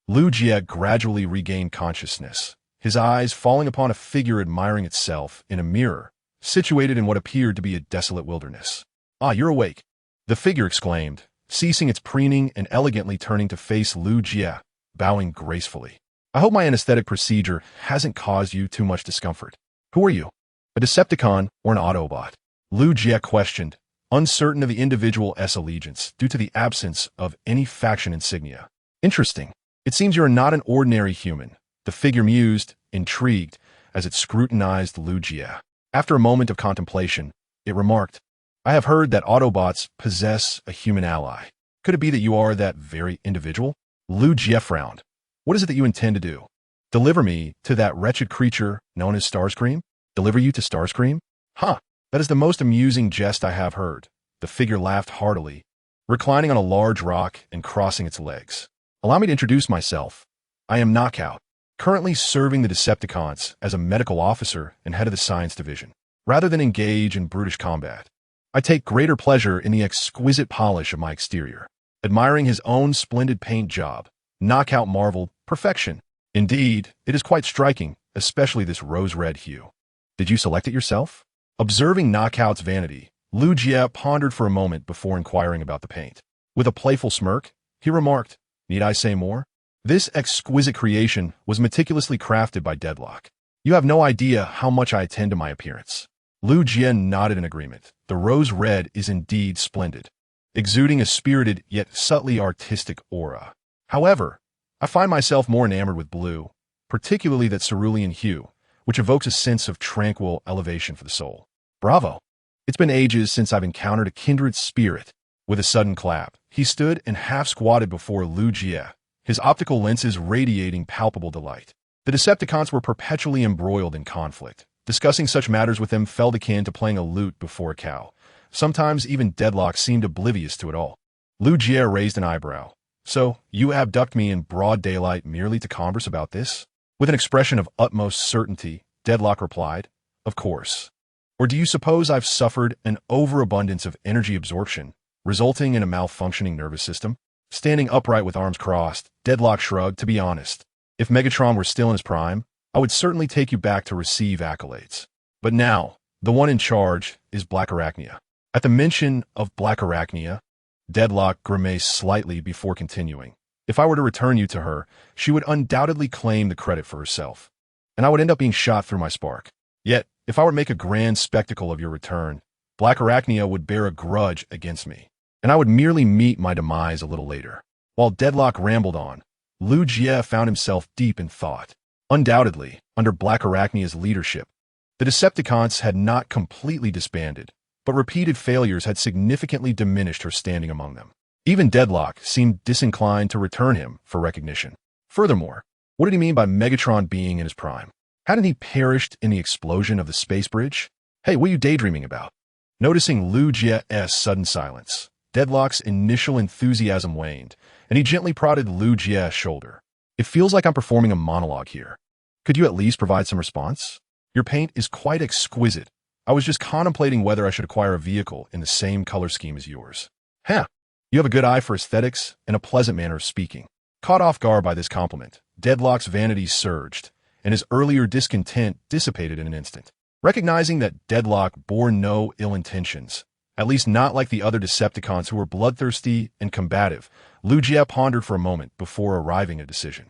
Lu Jie gradually regained consciousness, his eyes falling upon a figure admiring itself in a mirror, situated in what appeared to be a desolate wilderness. Ah, you're awake, the figure exclaimed, ceasing its preening and elegantly turning to face Lu Jie, bowing gracefully. I hope my anesthetic procedure hasn't caused you too much discomfort. Who are you? A Decepticon or an Autobot? Lu Jie questioned, uncertain of the individual's allegiance due to the absence of any faction insignia. Interesting. It seems you're not an ordinary human, the figure mused, intrigued, as it scrutinized Lu Jie. After a moment of contemplation, it remarked, I have heard that Autobots possess a human ally. Could it be that you are that very individual? Lu Jie frowned. What is it that you intend to do? Deliver me to that wretched creature known as Starscream? Deliver you to Starscream? Huh, that is the most amusing jest I have heard. The figure laughed heartily, reclining on a large rock and crossing its legs. Allow me to introduce myself. I am Knockout, currently serving the Decepticons as a medical officer and head of the science division. Rather than engage in brutish combat, I take greater pleasure in the exquisite polish of my exterior. Admiring his own splendid paint job, Knockout marveled, perfection. Indeed, it is quite striking, especially this rose-red hue. Did you select it yourself? Observing Knockout's vanity, Lu Jie pondered for a moment before inquiring about the paint. With a playful smirk, he remarked, "Need I say more?" This exquisite creation was meticulously crafted by Deadlock. "You have no idea how much I attend to my appearance." Lu Jie nodded in agreement. "The rose red is indeed splendid, exuding a spirited yet subtly artistic aura. However, I find myself more enamored with blue, particularly that cerulean hue, which evokes a sense of tranquil elevation for the soul." "Bravo! It's been ages since I've encountered a kindred spirit." With a sudden clap, he stood and half-squatted before Lu Jie, his optical lenses radiating palpable delight. The Decepticons were perpetually embroiled in conflict. Discussing such matters with them felt akin to playing a lute before a cow. Sometimes even Deadlock seemed oblivious to it all. Lu Jie raised an eyebrow. "So, you abduct me in broad daylight merely to converse about this?" With an expression of utmost certainty, Deadlock replied, "Of course. Or do you suppose I've suffered an overabundance of energy absorption, resulting in a malfunctioning nervous system?" Standing upright with arms crossed, Deadlock shrugged. "To be honest, if Megatron were still in his prime, I would certainly take you back to receive accolades. But now, the one in charge is Black Arachnia." At the mention of Black Arachnia, Deadlock grimaced slightly before continuing. "If I were to return you to her, she would undoubtedly claim the credit for herself, and I would end up being shot through my spark. Yet, if I were to make a grand spectacle of your return, Black Arachnia would bear a grudge against me, and I would merely meet my demise a little later." While Deadlock rambled on, Lu Jie found himself deep in thought. Undoubtedly, under Black Arachnia's leadership, the Decepticons had not completely disbanded, but repeated failures had significantly diminished her standing among them. Even Deadlock seemed disinclined to return him for recognition. Furthermore, what did he mean by Megatron being in his prime? Hadn't he perished in the explosion of the space bridge? "Hey, what are you daydreaming about?" Noticing Lu Jie's sudden silence, Deadlock's initial enthusiasm waned, and he gently prodded Lu Jie's shoulder. "It feels like I'm performing a monologue here. Could you at least provide some response? Your paint is quite exquisite. I was just contemplating whether I should acquire a vehicle in the same color scheme as yours." "Huh, you have a good eye for aesthetics and a pleasant manner of speaking." Caught off guard by this compliment, Deadlock's vanity surged, and his earlier discontent dissipated in an instant. Recognizing that Deadlock bore no ill intentions, at least not like the other Decepticons who were bloodthirsty and combative, Lu Jie pondered for a moment before arriving at a decision.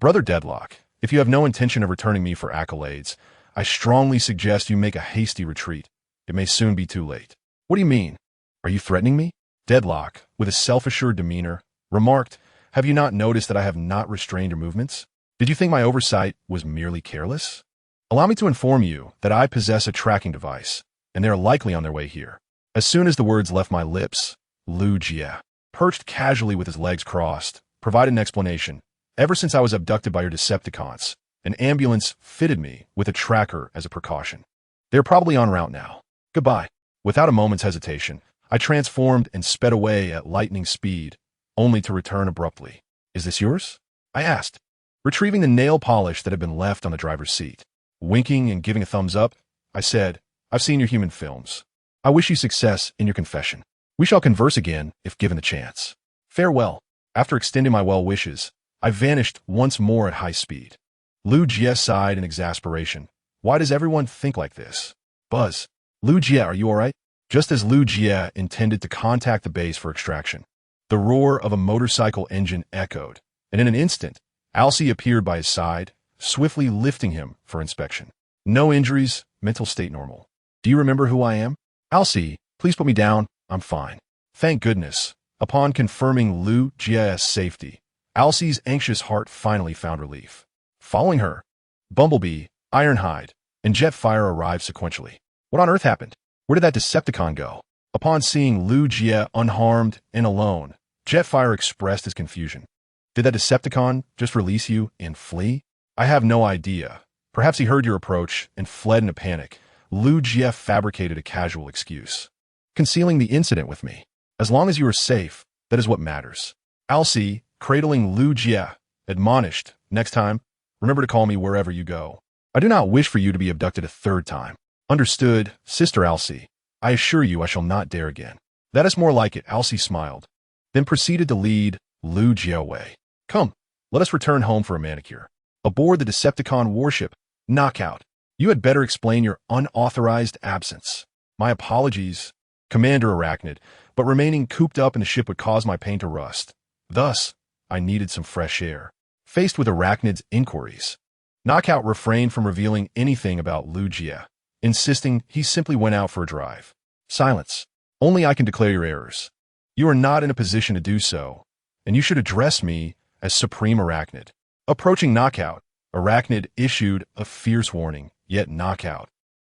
"Brother Deadlock, if you have no intention of returning me for accolades, I strongly suggest you make a hasty retreat. It may soon be too late." "What do you mean? Are you threatening me?" Deadlock, with a self-assured demeanor, remarked, "Have you not noticed that I have not restrained your movements? Did you think my oversight was merely careless? Allow me to inform you that I possess a tracking device, and they are likely on their way here." As soon as the words left my lips, Lu Jie, perched casually with his legs crossed, provided an explanation. "Ever since I was abducted by your Decepticons, an ambulance fitted me with a tracker as a precaution. They're probably en route now. Goodbye." Without a moment's hesitation, I transformed and sped away at lightning speed, only to return abruptly. "Is this yours?" I asked, retrieving the nail polish that had been left on the driver's seat. Winking and giving a thumbs up, I said, "I've seen your human films. I wish you success in your confession. We shall converse again if given the chance. Farewell." After extending my well wishes, I vanished once more at high speed. Lu Jie sighed in exasperation. "Why does everyone think like this?" "Buzz, Lu Jie, are you all right?" Just as Lu Jie intended to contact the base for extraction, the roar of a motorcycle engine echoed, and in an instant, Alcee appeared by his side, swiftly lifting him for inspection. "No injuries, mental state normal. Do you remember who I am?" "Alcee, please put me down. I'm fine." Thank goodness. Upon confirming Lu Jie's safety, Alcee's anxious heart finally found relief. Following her, Bumblebee, Ironhide, and Jetfire arrived sequentially. What on earth happened? Where did that Decepticon go? Upon seeing Lu Jie unharmed and alone, Jetfire expressed his confusion. "Did that Decepticon just release you and flee?" "I have no idea. Perhaps he heard your approach and fled in a panic." Lu Jie fabricated a casual excuse, concealing the incident with me. "As long as you are safe, that is what matters." Alcee, cradling Lu Jie, admonished, "Next time, remember to call me wherever you go. I do not wish for you to be abducted a third time." "Understood, Sister Alcee. I assure you I shall not dare again." "That is more like it," Alcee smiled, then proceeded to lead Lu Jie away. "Come, let us return home for a manicure." Aboard the Decepticon warship, Knockout, you had better explain your unauthorized absence. "My apologies, Commander Arachnid, but remaining cooped up in the ship would cause my paint to rust. Thus, I needed some fresh air. Faced with Arachnid's inquiries, Knockout refrained from revealing anything about Lugia, insisting he simply went out for a drive. Silence. Only I can declare your errors. You are not in a position to do so, and you should address me as Supreme Arachnid. Approaching Knockout, Arachnid issued a fierce warning, yet Knockout,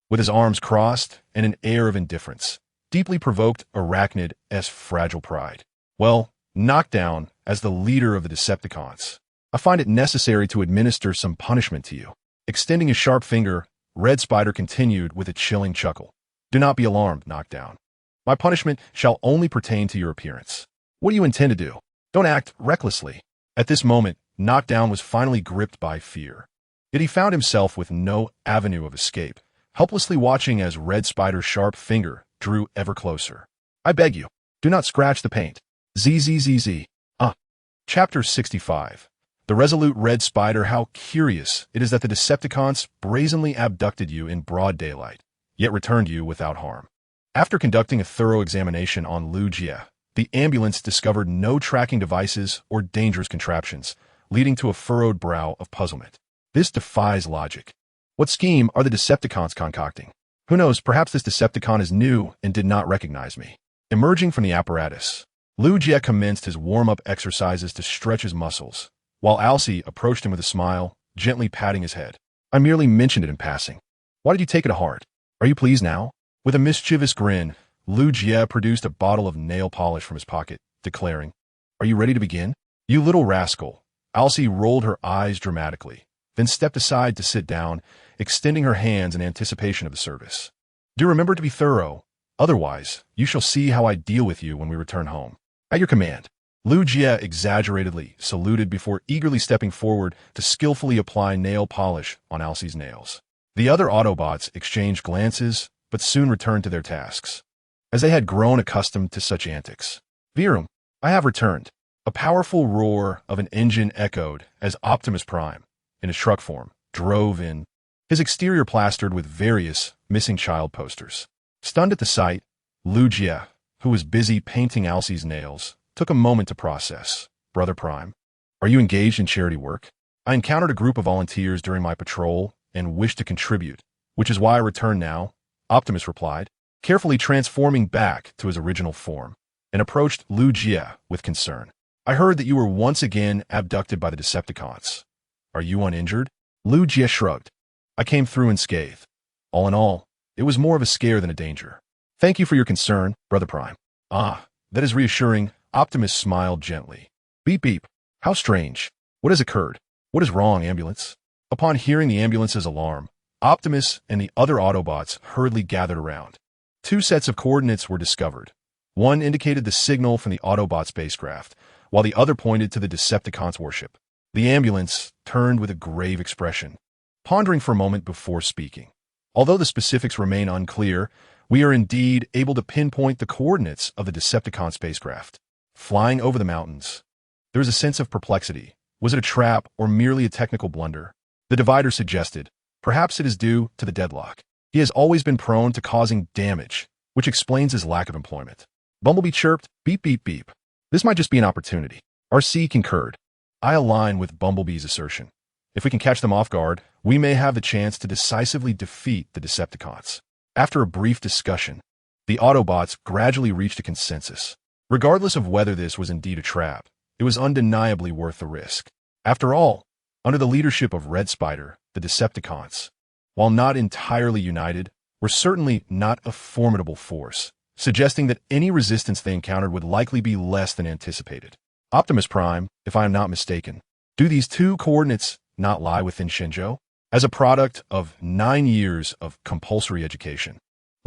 with his arms crossed and an air of indifference, deeply provoked Arachnid's fragile pride. Well, Knockdown, as the leader of the Decepticons, I find it necessary to administer some punishment to you. Extending a sharp finger, Red Spider continued with a chilling chuckle. Do not be alarmed, Knockdown. My punishment shall only pertain to your appearance. What do you intend to do? Don't act recklessly. At this moment, Knockdown was finally gripped by fear. Yet he found himself with no avenue of escape, helplessly watching as Red Spider's sharp finger drew ever closer. I beg you, do not scratch the paint. ZZZZ. Chapter 65. The resolute Red Spider. How curious it is that the Decepticons brazenly abducted you in broad daylight, yet returned you without harm. After conducting a thorough examination on Lugia, the ambulance discovered no tracking devices or dangerous contraptions, leading to a furrowed brow of puzzlement. This defies logic. What scheme are the Decepticons concocting? Who knows, perhaps this Decepticon is new and did not recognize me. Emerging from the apparatus, Lugia commenced his warm-up exercises to stretch his muscles, while Alcee approached him with a smile, gently patting his head. I merely mentioned it in passing. Why did you take it to heart? Are you pleased now? With a mischievous grin, Lugia produced a bottle of nail polish from his pocket, declaring, Are you ready to begin? You little rascal. Alcee rolled her eyes dramatically, then stepped aside to sit down, extending her hands in anticipation of the service. Do remember to be thorough. Otherwise, you shall see how I deal with you when we return home. At your command. Lugia exaggeratedly saluted before eagerly stepping forward to skillfully apply nail polish on Alcee's nails. The other Autobots exchanged glances, but soon returned to their tasks, as they had grown accustomed to such antics. Virum, I have returned. A powerful roar of an engine echoed as Optimus Prime, in his truck form, drove in, his exterior plastered with various missing child posters. Stunned at the sight, Lugia, who was busy painting Alcee's nails, took a moment to process. Brother Prime, are you engaged in charity work? I encountered a group of volunteers during my patrol and wished to contribute, which is why I return now, Optimus replied, carefully transforming back to his original form, and approached Lugia with concern. I heard that you were once again abducted by the Decepticons. Are you uninjured? Lugia shrugged. I came through unscathed. All in all, it was more of a scare than a danger. Thank you for your concern, Brother Prime. Ah, that is reassuring. Optimus smiled gently. Beep beep. How strange. What has occurred? What is wrong, ambulance? Upon hearing the ambulance's alarm, Optimus and the other Autobots hurriedly gathered around. Two sets of coordinates were discovered. One indicated the signal from the Autobot spacecraft, while the other pointed to the Decepticons' warship. The ambulance turned with a grave expression, pondering for a moment before speaking. Although the specifics remain unclear, we are indeed able to pinpoint the coordinates of the Decepticon spacecraft. Flying over the mountains, there was a sense of perplexity. Was it a trap or merely a technical blunder? The divider suggested, perhaps it is due to the deadlock. He has always been prone to causing damage, which explains his lack of employment. Bumblebee chirped, beep beep beep. This might just be an opportunity. RC concurred. I align with Bumblebee's assertion. If we can catch them off guard, we may have the chance to decisively defeat the Decepticons. After a brief discussion, the Autobots gradually reached a consensus. Regardless of whether this was indeed a trap, it was undeniably worth the risk. After all, under the leadership of Red Spider, the Decepticons, while not entirely united, were certainly not a formidable force, suggesting that any resistance they encountered would likely be less than anticipated. Optimus Prime, if I am not mistaken, do these two coordinates not lie within Shenzhou? As a product of 9 years of compulsory education,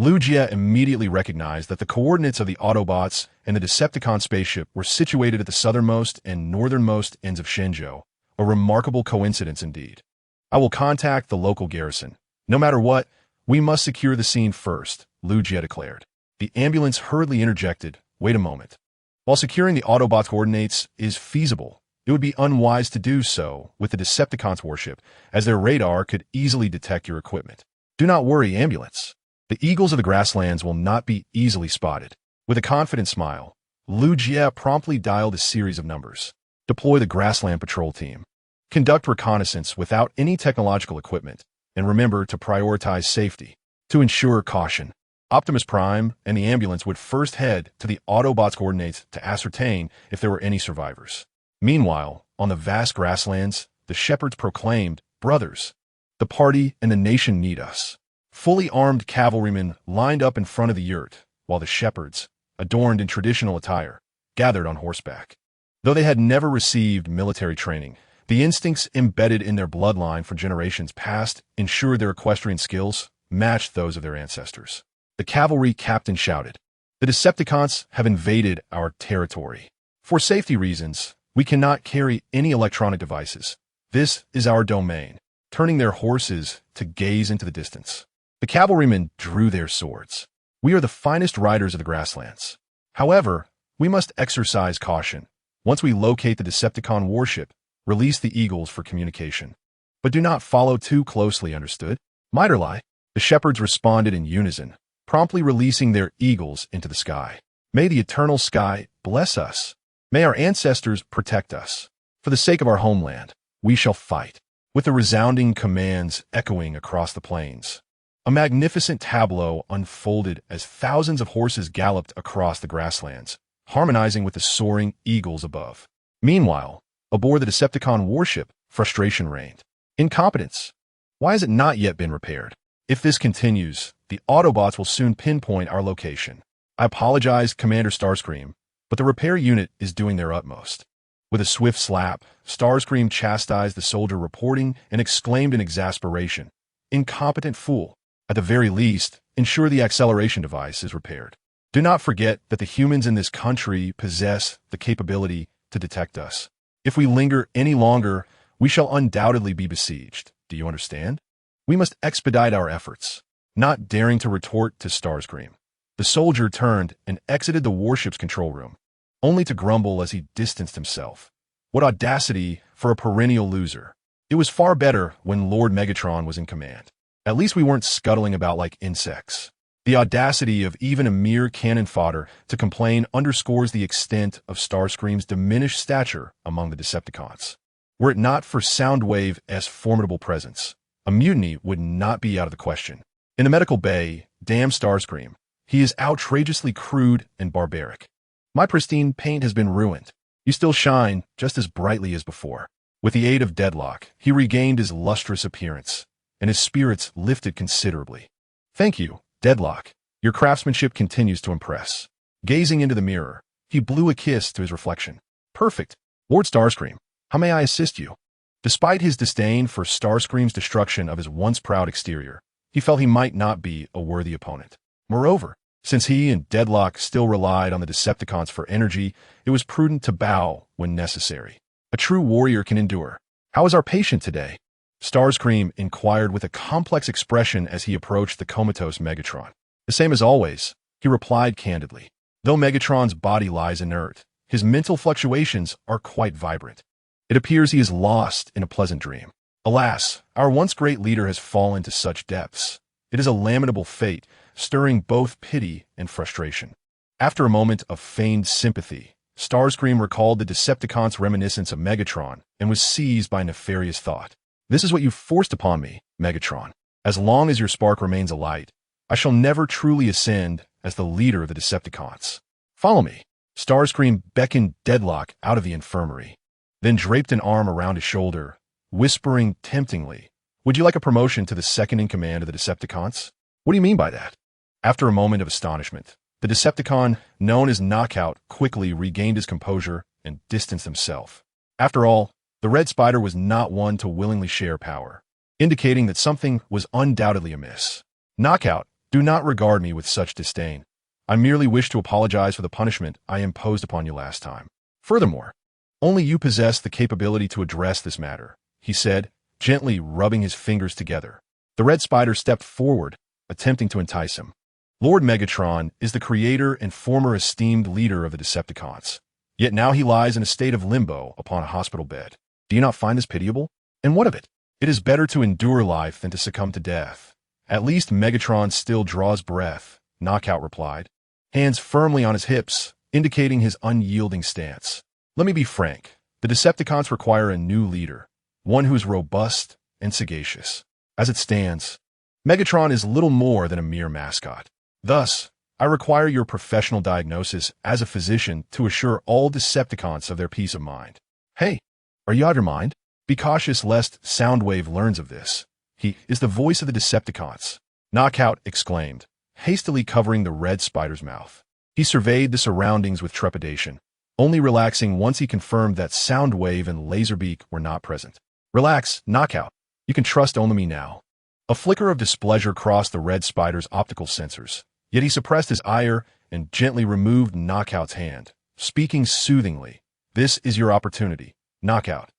Lugia immediately recognized that the coordinates of the Autobots and the Decepticon spaceship were situated at the southernmost and northernmost ends of Shenzhou, a remarkable coincidence indeed. I will contact the local garrison. No matter what, we must secure the scene first, Lugia declared. The ambulance hurriedly interjected, wait a moment. While securing the Autobots' coordinates is feasible, it would be unwise to do so with the Decepticons' warship, as their radar could easily detect your equipment. Do not worry, ambulance. The eagles of the grasslands will not be easily spotted. With a confident smile, Liu Jie promptly dialed a series of numbers. Deploy the Grassland Patrol Team. Conduct reconnaissance without any technological equipment, and remember to prioritize safety. To ensure caution, Optimus Prime and the ambulance would first head to the Autobots' coordinates to ascertain if there were any survivors. Meanwhile, on the vast grasslands, the shepherds proclaimed, "Brothers, the party and the nation need us." Fully armed cavalrymen lined up in front of the yurt, while the shepherds, adorned in traditional attire, gathered on horseback. Though they had never received military training, the instincts embedded in their bloodline for generations past ensured their equestrian skills matched those of their ancestors. The cavalry captain shouted, "The Decepticons have invaded our territory. For safety reasons, we cannot carry any electronic devices. This is our domain," turning their horses to gaze into the distance. The cavalrymen drew their swords. "We are the finest riders of the grasslands. However, we must exercise caution. Once we locate the Decepticon warship, release the eagles for communication. But do not follow too closely, understood?" "Miterlai," the shepherds responded in unison, promptly releasing their eagles into the sky. "May the eternal sky bless us. May our ancestors protect us. For the sake of our homeland, we shall fight." With the resounding commands echoing across the plains, a magnificent tableau unfolded as thousands of horses galloped across the grasslands, harmonizing with the soaring eagles above. Meanwhile, aboard the Decepticon warship, frustration reigned. "Incompetence. Why has it not yet been repaired? If this continues, the Autobots will soon pinpoint our location. I apologize, Commander Starscream, but the repair unit is doing their utmost." With a swift slap, Starscream chastised the soldier reporting and exclaimed in exasperation, "Incompetent fool. At the very least, ensure the acceleration device is repaired. Do not forget that the humans in this country possess the capability to detect us. If we linger any longer, we shall undoubtedly be besieged. Do you understand? We must expedite our efforts." Not daring to retort to Starscream, the soldier turned and exited the warship's control room, only to grumble as he distanced himself. What audacity for a perennial loser. It was far better when Lord Megatron was in command. At least we weren't scuttling about like insects. The audacity of even a mere cannon fodder to complain underscores the extent of Starscream's diminished stature among the Decepticons. Were it not for Soundwave's formidable presence, a mutiny would not be out of the question. In the medical bay, damn Starscream, he is outrageously crude and barbaric. My pristine paint has been ruined. You still shine just as brightly as before. With the aid of Deadlock, he regained his lustrous appearance, and his spirits lifted considerably. "Thank you, Deadlock. Your craftsmanship continues to impress." Gazing into the mirror, he blew a kiss to his reflection. "Perfect. Lord Starscream, how may I assist you?" Despite his disdain for Starscream's destruction of his once proud exterior, he felt he might not be a worthy opponent. Moreover, since he and Deadlock still relied on the Decepticons for energy, it was prudent to bow when necessary. A true warrior can endure. "How is our patient today?" Starscream inquired with a complex expression as he approached the comatose Megatron. "The same as always," he replied candidly. Though Megatron's body lies inert, his mental fluctuations are quite vibrant. It appears he is lost in a pleasant dream. Alas, our once great leader has fallen to such depths. It is a lamentable fate, stirring both pity and frustration. After a moment of feigned sympathy, Starscream recalled the Decepticons' reminiscence of Megatron and was seized by nefarious thought. "This is what you forced upon me, Megatron. As long as your spark remains alight, I shall never truly ascend as the leader of the Decepticons. Follow me." Starscream beckoned Deadlock out of the infirmary, then draped an arm around his shoulder, whispering temptingly, "Would you like a promotion to the second in command of the Decepticons?" "What do you mean by that?" After a moment of astonishment, the Decepticon, known as Knockout, quickly regained his composure and distanced himself. After all, the Red Spider was not one to willingly share power, indicating that something was undoubtedly amiss. "Knockout, do not regard me with such disdain. I merely wish to apologize for the punishment I imposed upon you last time. Furthermore, only you possess the capability to address this matter," he said, gently rubbing his fingers together. The Red Spider stepped forward, attempting to entice him. "Lord Megatron is the creator and former esteemed leader of the Decepticons. Yet now he lies in a state of limbo upon a hospital bed. Do you not find this pitiable? And what of it? It is better to endure life than to succumb to death. At least Megatron still draws breath," Knockout replied. hands firmly on his hips, indicating his unyielding stance. Let me be frank. The Decepticons require a new leader, one who is robust and sagacious. As it stands, Megatron is little more than a mere mascot. Thus, I require your professional diagnosis as a physician to assure all Decepticons of their peace of mind. Hey, are you out of your mind? Be cautious lest Soundwave learns of this. He is the voice of the Decepticons. Knockout exclaimed, hastily covering the red spider's mouth. He surveyed the surroundings with trepidation, only relaxing once he confirmed that Soundwave and Laserbeak were not present. Relax, Knockout. You can trust only me now. A flicker of displeasure crossed the red spider's optical sensors, yet he suppressed his ire and gently removed Knockout's hand, speaking soothingly. This is your opportunity, Knockout.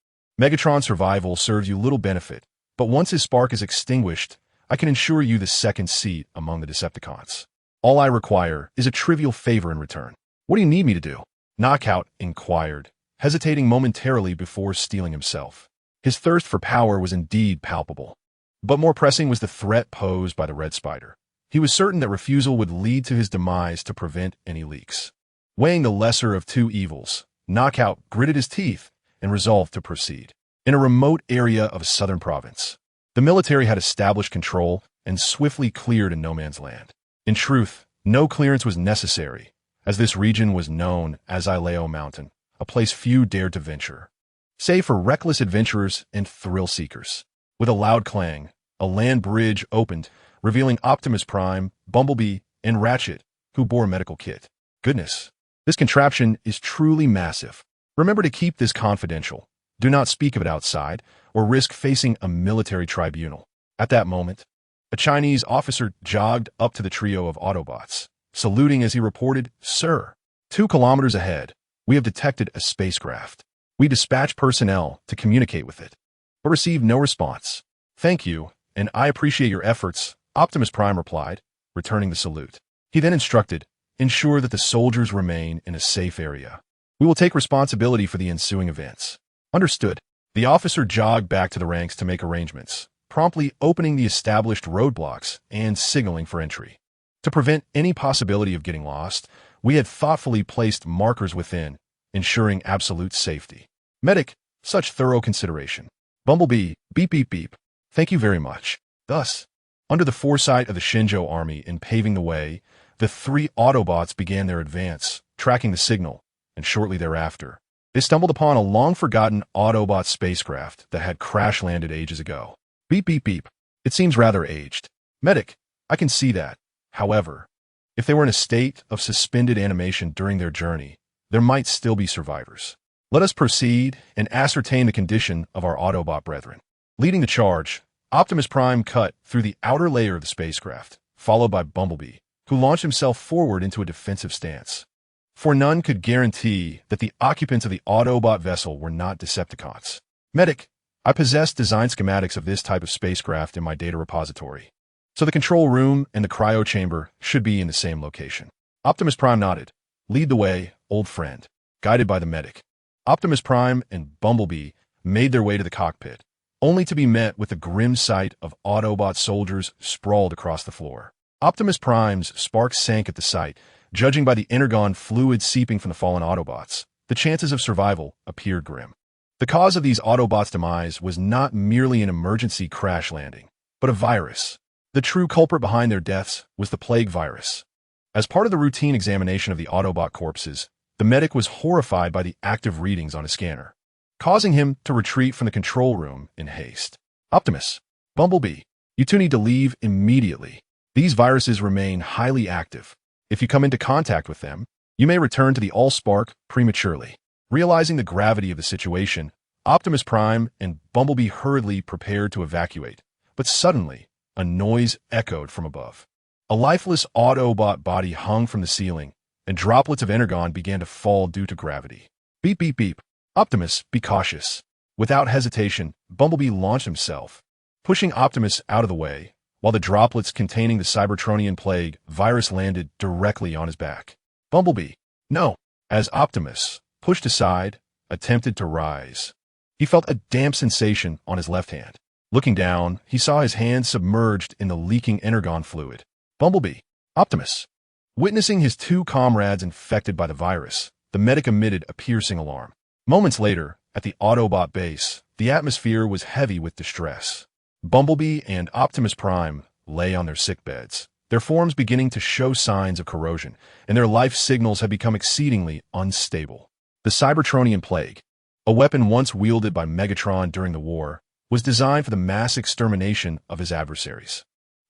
Megatron's survival serves you little benefit, but once his spark is extinguished, I can ensure you the second seat among the Decepticons. All I require is a trivial favor in return. What do you need me to do? Knockout inquired, hesitating momentarily before steeling himself. His thirst for power was indeed palpable. But more pressing was the threat posed by the red spider. He was certain that refusal would lead to his demise to prevent any leaks. Weighing the lesser of two evils, Knockout gritted his teeth and resolved to proceed. In a remote area of a southern province, the military had established control and swiftly cleared a no-man's land. In truth, no clearance was necessary, as this region was known as Ileo Mountain, a place few dared to venture, save for reckless adventurers and thrill-seekers. With a loud clang, a land bridge opened, revealing Optimus Prime, Bumblebee, and Ratchet, who bore a medical kit. Goodness, this contraption is truly massive. Remember to keep this confidential. Do not speak of it outside, or risk facing a military tribunal. At that moment, a Chinese officer jogged up to the trio of Autobots, saluting as he reported, "Sir, 2 kilometers ahead, we have detected a spacecraft. We dispatched personnel to communicate with it, but received no response." "Thank you, and I appreciate your efforts," Optimus Prime replied, returning the salute. He then instructed, "Ensure that the soldiers remain in a safe area. We will take responsibility for the ensuing events." Understood. The officer jogged back to the ranks to make arrangements, promptly opening the established roadblocks and signaling for entry. To prevent any possibility of getting lost, we had thoughtfully placed markers within, ensuring absolute safety. Medic, such thorough consideration. Bumblebee, beep beep beep. Thank you very much. Thus, under the foresight of the Shinjo army in paving the way, the 3 Autobots began their advance, tracking the signal, and shortly thereafter, they stumbled upon a long-forgotten Autobot spacecraft that had crash-landed ages ago. Beep beep beep. It seems rather aged. Medic, I can see that. However, if they were in a state of suspended animation during their journey, there might still be survivors. Let us proceed and ascertain the condition of our Autobot brethren. Leading the charge, Optimus Prime cut through the outer layer of the spacecraft, followed by Bumblebee, who launched himself forward into a defensive stance. For none could guarantee that the occupants of the Autobot vessel were not Decepticons. Medic, I possess design schematics of this type of spacecraft in my data repository, so the control room and the cryo chamber should be in the same location. Optimus Prime nodded. Lead the way, old friend. Guided by the medic, Optimus Prime and Bumblebee made their way to the cockpit, only to be met with the grim sight of Autobot soldiers sprawled across the floor. Optimus Prime's spark sank at the sight. Judging by the energon fluid seeping from the fallen Autobots, the chances of survival appeared grim. The cause of these Autobots' demise was not merely an emergency crash landing, but a virus. The true culprit behind their deaths was the plague virus. As part of the routine examination of the Autobot corpses, the medic was horrified by the active readings on his scanner, causing him to retreat from the control room in haste. Optimus, Bumblebee, you two need to leave immediately. These viruses remain highly active. If you come into contact with them, you may return to the Allspark prematurely. Realizing the gravity of the situation, Optimus Prime and Bumblebee hurriedly prepared to evacuate, but suddenly, a noise echoed from above. A lifeless Autobot body hung from the ceiling, and droplets of energon began to fall due to gravity. Beep beep beep. Optimus, be cautious. Without hesitation, Bumblebee launched himself, pushing Optimus out of the way, while the droplets containing the Cybertronian plague virus landed directly on his back. Bumblebee, no, as Optimus, pushed aside, attempted to rise. He felt a damp sensation on his left hand. Looking down, he saw his hand submerged in the leaking energon fluid. Bumblebee, Optimus, Witnessing his two comrades infected by the virus, the medic emitted a piercing alarm. Moments later, at the Autobot base, the atmosphere was heavy with distress. Bumblebee and Optimus Prime lay on their sickbeds, their forms beginning to show signs of corrosion, and their life signals had become exceedingly unstable. The Cybertronian plague, a weapon once wielded by Megatron during the war, was designed for the mass extermination of his adversaries.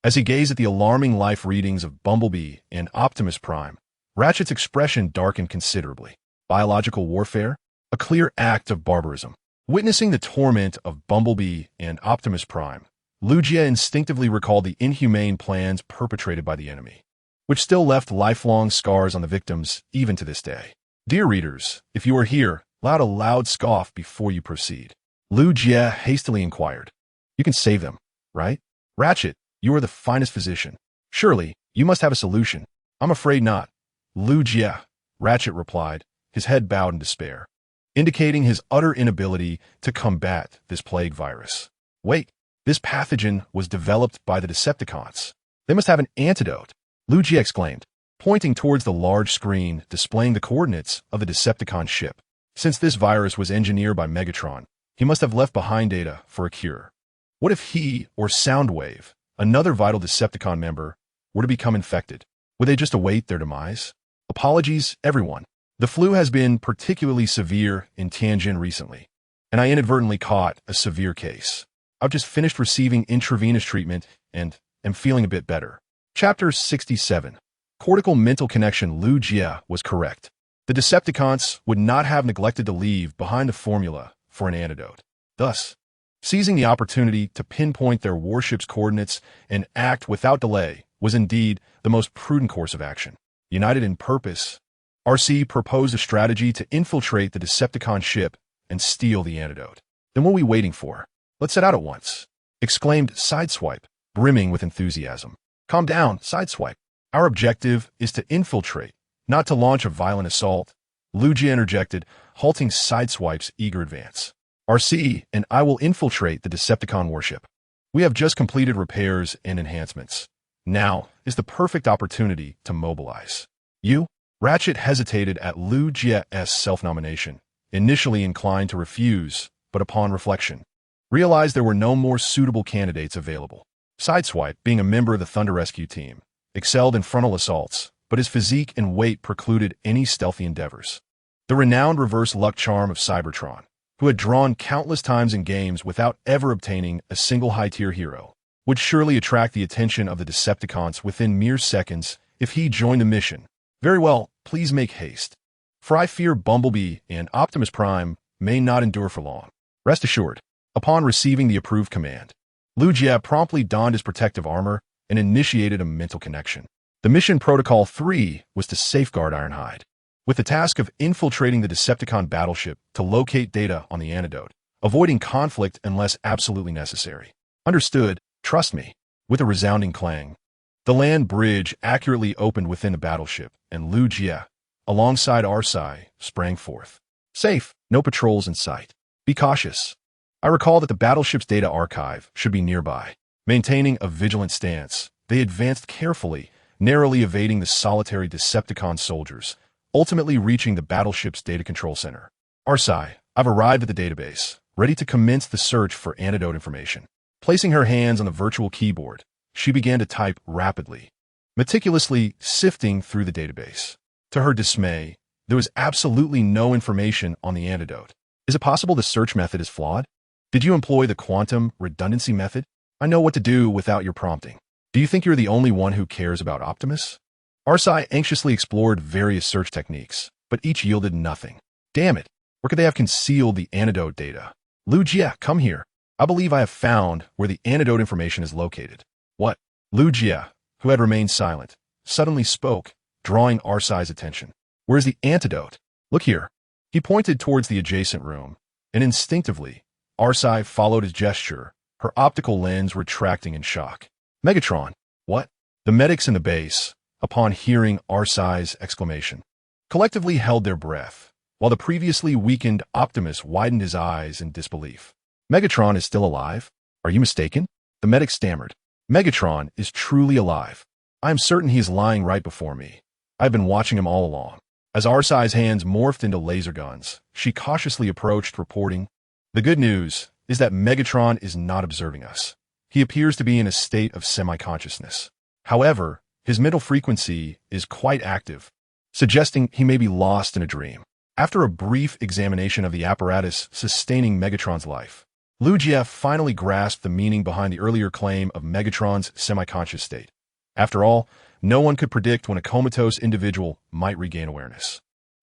As he gazed at the alarming life readings of Bumblebee and Optimus Prime, Ratchet's expression darkened considerably. Biological warfare? A clear act of barbarism. Witnessing the torment of Bumblebee and Optimus Prime, Lugia instinctively recalled the inhumane plans perpetrated by the enemy, which still left lifelong scars on the victims even to this day. Dear readers, if you are here, allow a loud scoff before you proceed. Lugia hastily inquired. You can save them, right? Ratchet, you are the finest physician. Surely, you must have a solution. I'm afraid not. Lugia, Ratchet replied, his head bowed in despair, indicating his utter inability to combat this plague virus. Wait, this pathogen was developed by the Decepticons. They must have an antidote, Lugia exclaimed, pointing towards the large screen displaying the coordinates of the Decepticon ship. Since this virus was engineered by Megatron, he must have left behind data for a cure. What if he or Soundwave, another vital Decepticon member, were to become infected? Would they just await their demise? Apologies, everyone. The flu has been particularly severe in Tianjin recently, and I inadvertently caught a severe case. I've just finished receiving intravenous treatment and am feeling a bit better. Chapter 67. Cortical mental connection. Lugia was correct. The Decepticons would not have neglected to leave behind the formula for an antidote. Thus, seizing the opportunity to pinpoint their warship's coordinates and act without delay was indeed the most prudent course of action. United in purpose, RC proposed a strategy to infiltrate the Decepticon ship and steal the antidote. Then what are we waiting for? Let's set out at once, exclaimed Sideswipe, brimming with enthusiasm. Calm down, Sideswipe. Our objective is to infiltrate, not to launch a violent assault, Lugia interjected, halting Sideswipe's eager advance. RC and I will infiltrate the Decepticon warship. We have just completed repairs and enhancements. Now is the perfect opportunity to mobilize. You? Ratchet hesitated at Lugia's self-nomination, initially inclined to refuse, but upon reflection, realized there were no more suitable candidates available. Sideswipe, being a member of the Thunder Rescue team, excelled in frontal assaults, but his physique and weight precluded any stealthy endeavors. The renowned reverse luck charm of Cybertron, who had drawn countless times in games without ever obtaining a single high-tier hero, would surely attract the attention of the Decepticons within mere seconds if he joined the mission. Very well, please make haste. For I fear Bumblebee and Optimus Prime may not endure for long. Rest assured, upon receiving the approved command, Lugia promptly donned his protective armor and initiated a mental connection. The mission protocol 3 was to safeguard Ironhide, with the task of infiltrating the Decepticon battleship to locate data on the antidote, avoiding conflict unless absolutely necessary. Understood, trust me. With a resounding clang, the land bridge accurately opened within the battleship, and Lugia, alongside Arsai, sprang forth. Safe, no patrols in sight. Be cautious. I recall that the battleship's data archive should be nearby. Maintaining a vigilant stance, they advanced carefully, narrowly evading the solitary Decepticon soldiers, ultimately reaching the battleship's data control center. Arsai, I've arrived at the database, ready to commence the search for antidote information. Placing her hands on the virtual keyboard, she began to type rapidly, meticulously sifting through the database. To her dismay, there was absolutely no information on the antidote. Is it possible the search method is flawed? Did you employ the quantum redundancy method? I know what to do without your prompting. Do you think you're the only one who cares about Optimus? Arsai anxiously explored various search techniques, but each yielded nothing. Damn it, where could they have concealed the antidote data? Lugia, come here. I believe I have found where the antidote information is located. What? Lugia, who had remained silent, suddenly spoke, drawing Arsai's attention. Where's the antidote? Look here. He pointed towards the adjacent room, and instinctively, Arsai followed his gesture, her optical lens retracting in shock. Megatron, what? The medics in the base, upon hearing Arsai's exclamation, collectively held their breath, while the previously weakened Optimus widened his eyes in disbelief. Megatron is still alive? Are you mistaken? The medic stammered. Megatron is truly alive. I am certain he is lying right before me. I've been watching him all along. As Arsai's hands morphed into laser guns, she cautiously approached, reporting, "The good news is that Megatron is not observing us. He appears to be in a state of semi-consciousness. However, his mental frequency is quite active, suggesting he may be lost in a dream." After a brief examination of the apparatus sustaining Megatron's life, Lu Jie finally grasped the meaning behind the earlier claim of Megatron's semi-conscious state. After all, no one could predict when a comatose individual might regain awareness.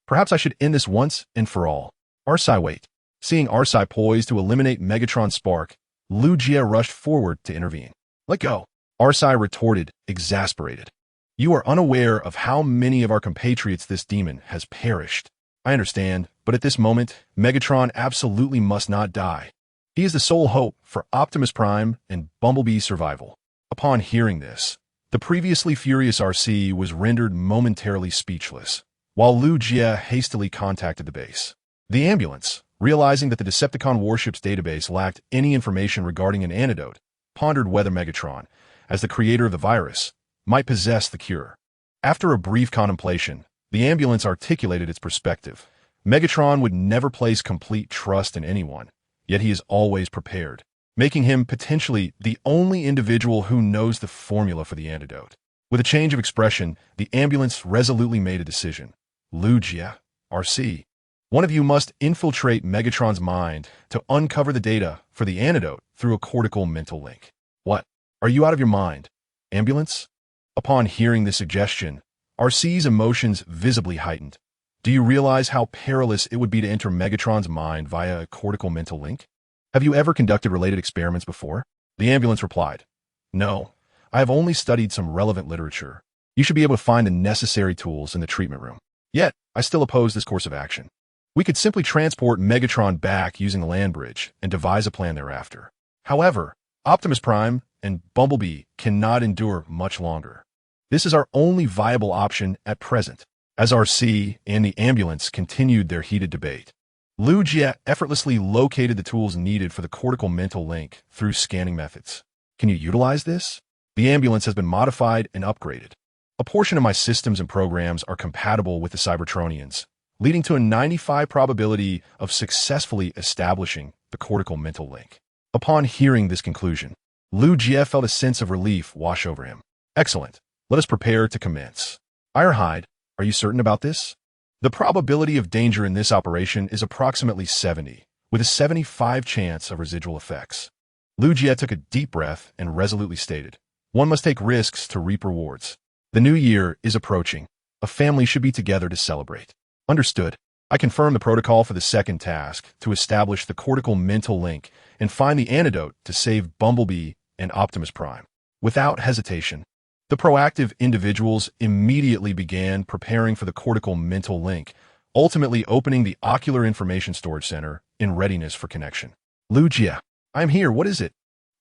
"Perhaps I should end this once and for all." Arsai wait. Seeing Arsai poised to eliminate Megatron's spark, Lu Jie rushed forward to intervene. "Let go," Arsai retorted, exasperated. "You are unaware of how many of our compatriots this demon has perished. I understand, but at this moment, Megatron absolutely must not die. He is the sole hope for Optimus Prime and Bumblebee's survival." Upon hearing this, the previously furious RC was rendered momentarily speechless, while Lu Jie hastily contacted the base. The ambulance, realizing that the Decepticon warship's database lacked any information regarding an antidote, pondered whether Megatron, as the creator of the virus, might possess the cure. After a brief contemplation, the ambulance articulated its perspective. Megatron would never place complete trust in anyone, yet he is always prepared, making him potentially the only individual who knows the formula for the antidote. With a change of expression, the ambulance resolutely made a decision. "Lu Jie, RC, one of you must infiltrate Megatron's mind to uncover the data for the antidote through a cortical mental link." "What? Are you out of your mind, ambulance?" Upon hearing this suggestion, RC's emotions visibly heightened. "Do you realize how perilous it would be to enter Megatron's mind via a cortical mental link? Have you ever conducted related experiments before?" The ambulance replied, "No, I have only studied some relevant literature. You should be able to find the necessary tools in the treatment room. Yet, I still oppose this course of action. We could simply transport Megatron back using the land bridge and devise a plan thereafter. However, Optimus Prime and Bumblebee cannot endure much longer. This is our only viable option at present." As RC and the ambulance continued their heated debate, Lu Jie effortlessly located the tools needed for the cortical mental link through scanning methods. "Can you utilize this? The ambulance has been modified and upgraded. A portion of my systems and programs are compatible with the Cybertronians, leading to a 95% probability of successfully establishing the cortical mental link." Upon hearing this conclusion, Lu Jie felt a sense of relief wash over him. "Excellent. Let us prepare to commence. Ironhide, are you certain about this?" "The probability of danger in this operation is approximately 70, with a 75% chance of residual effects." Lu Jie took a deep breath and resolutely stated, "One must take risks to reap rewards. The new year is approaching. A family should be together to celebrate." "Understood. I confirm the protocol for the second task to establish the cortical mental link and find the antidote to save Bumblebee and Optimus Prime." Without hesitation, the proactive individuals immediately began preparing for the cortical mental link, ultimately opening the Ocular Information Storage Center in readiness for connection. "Lu Jie, I'm here, what is it?"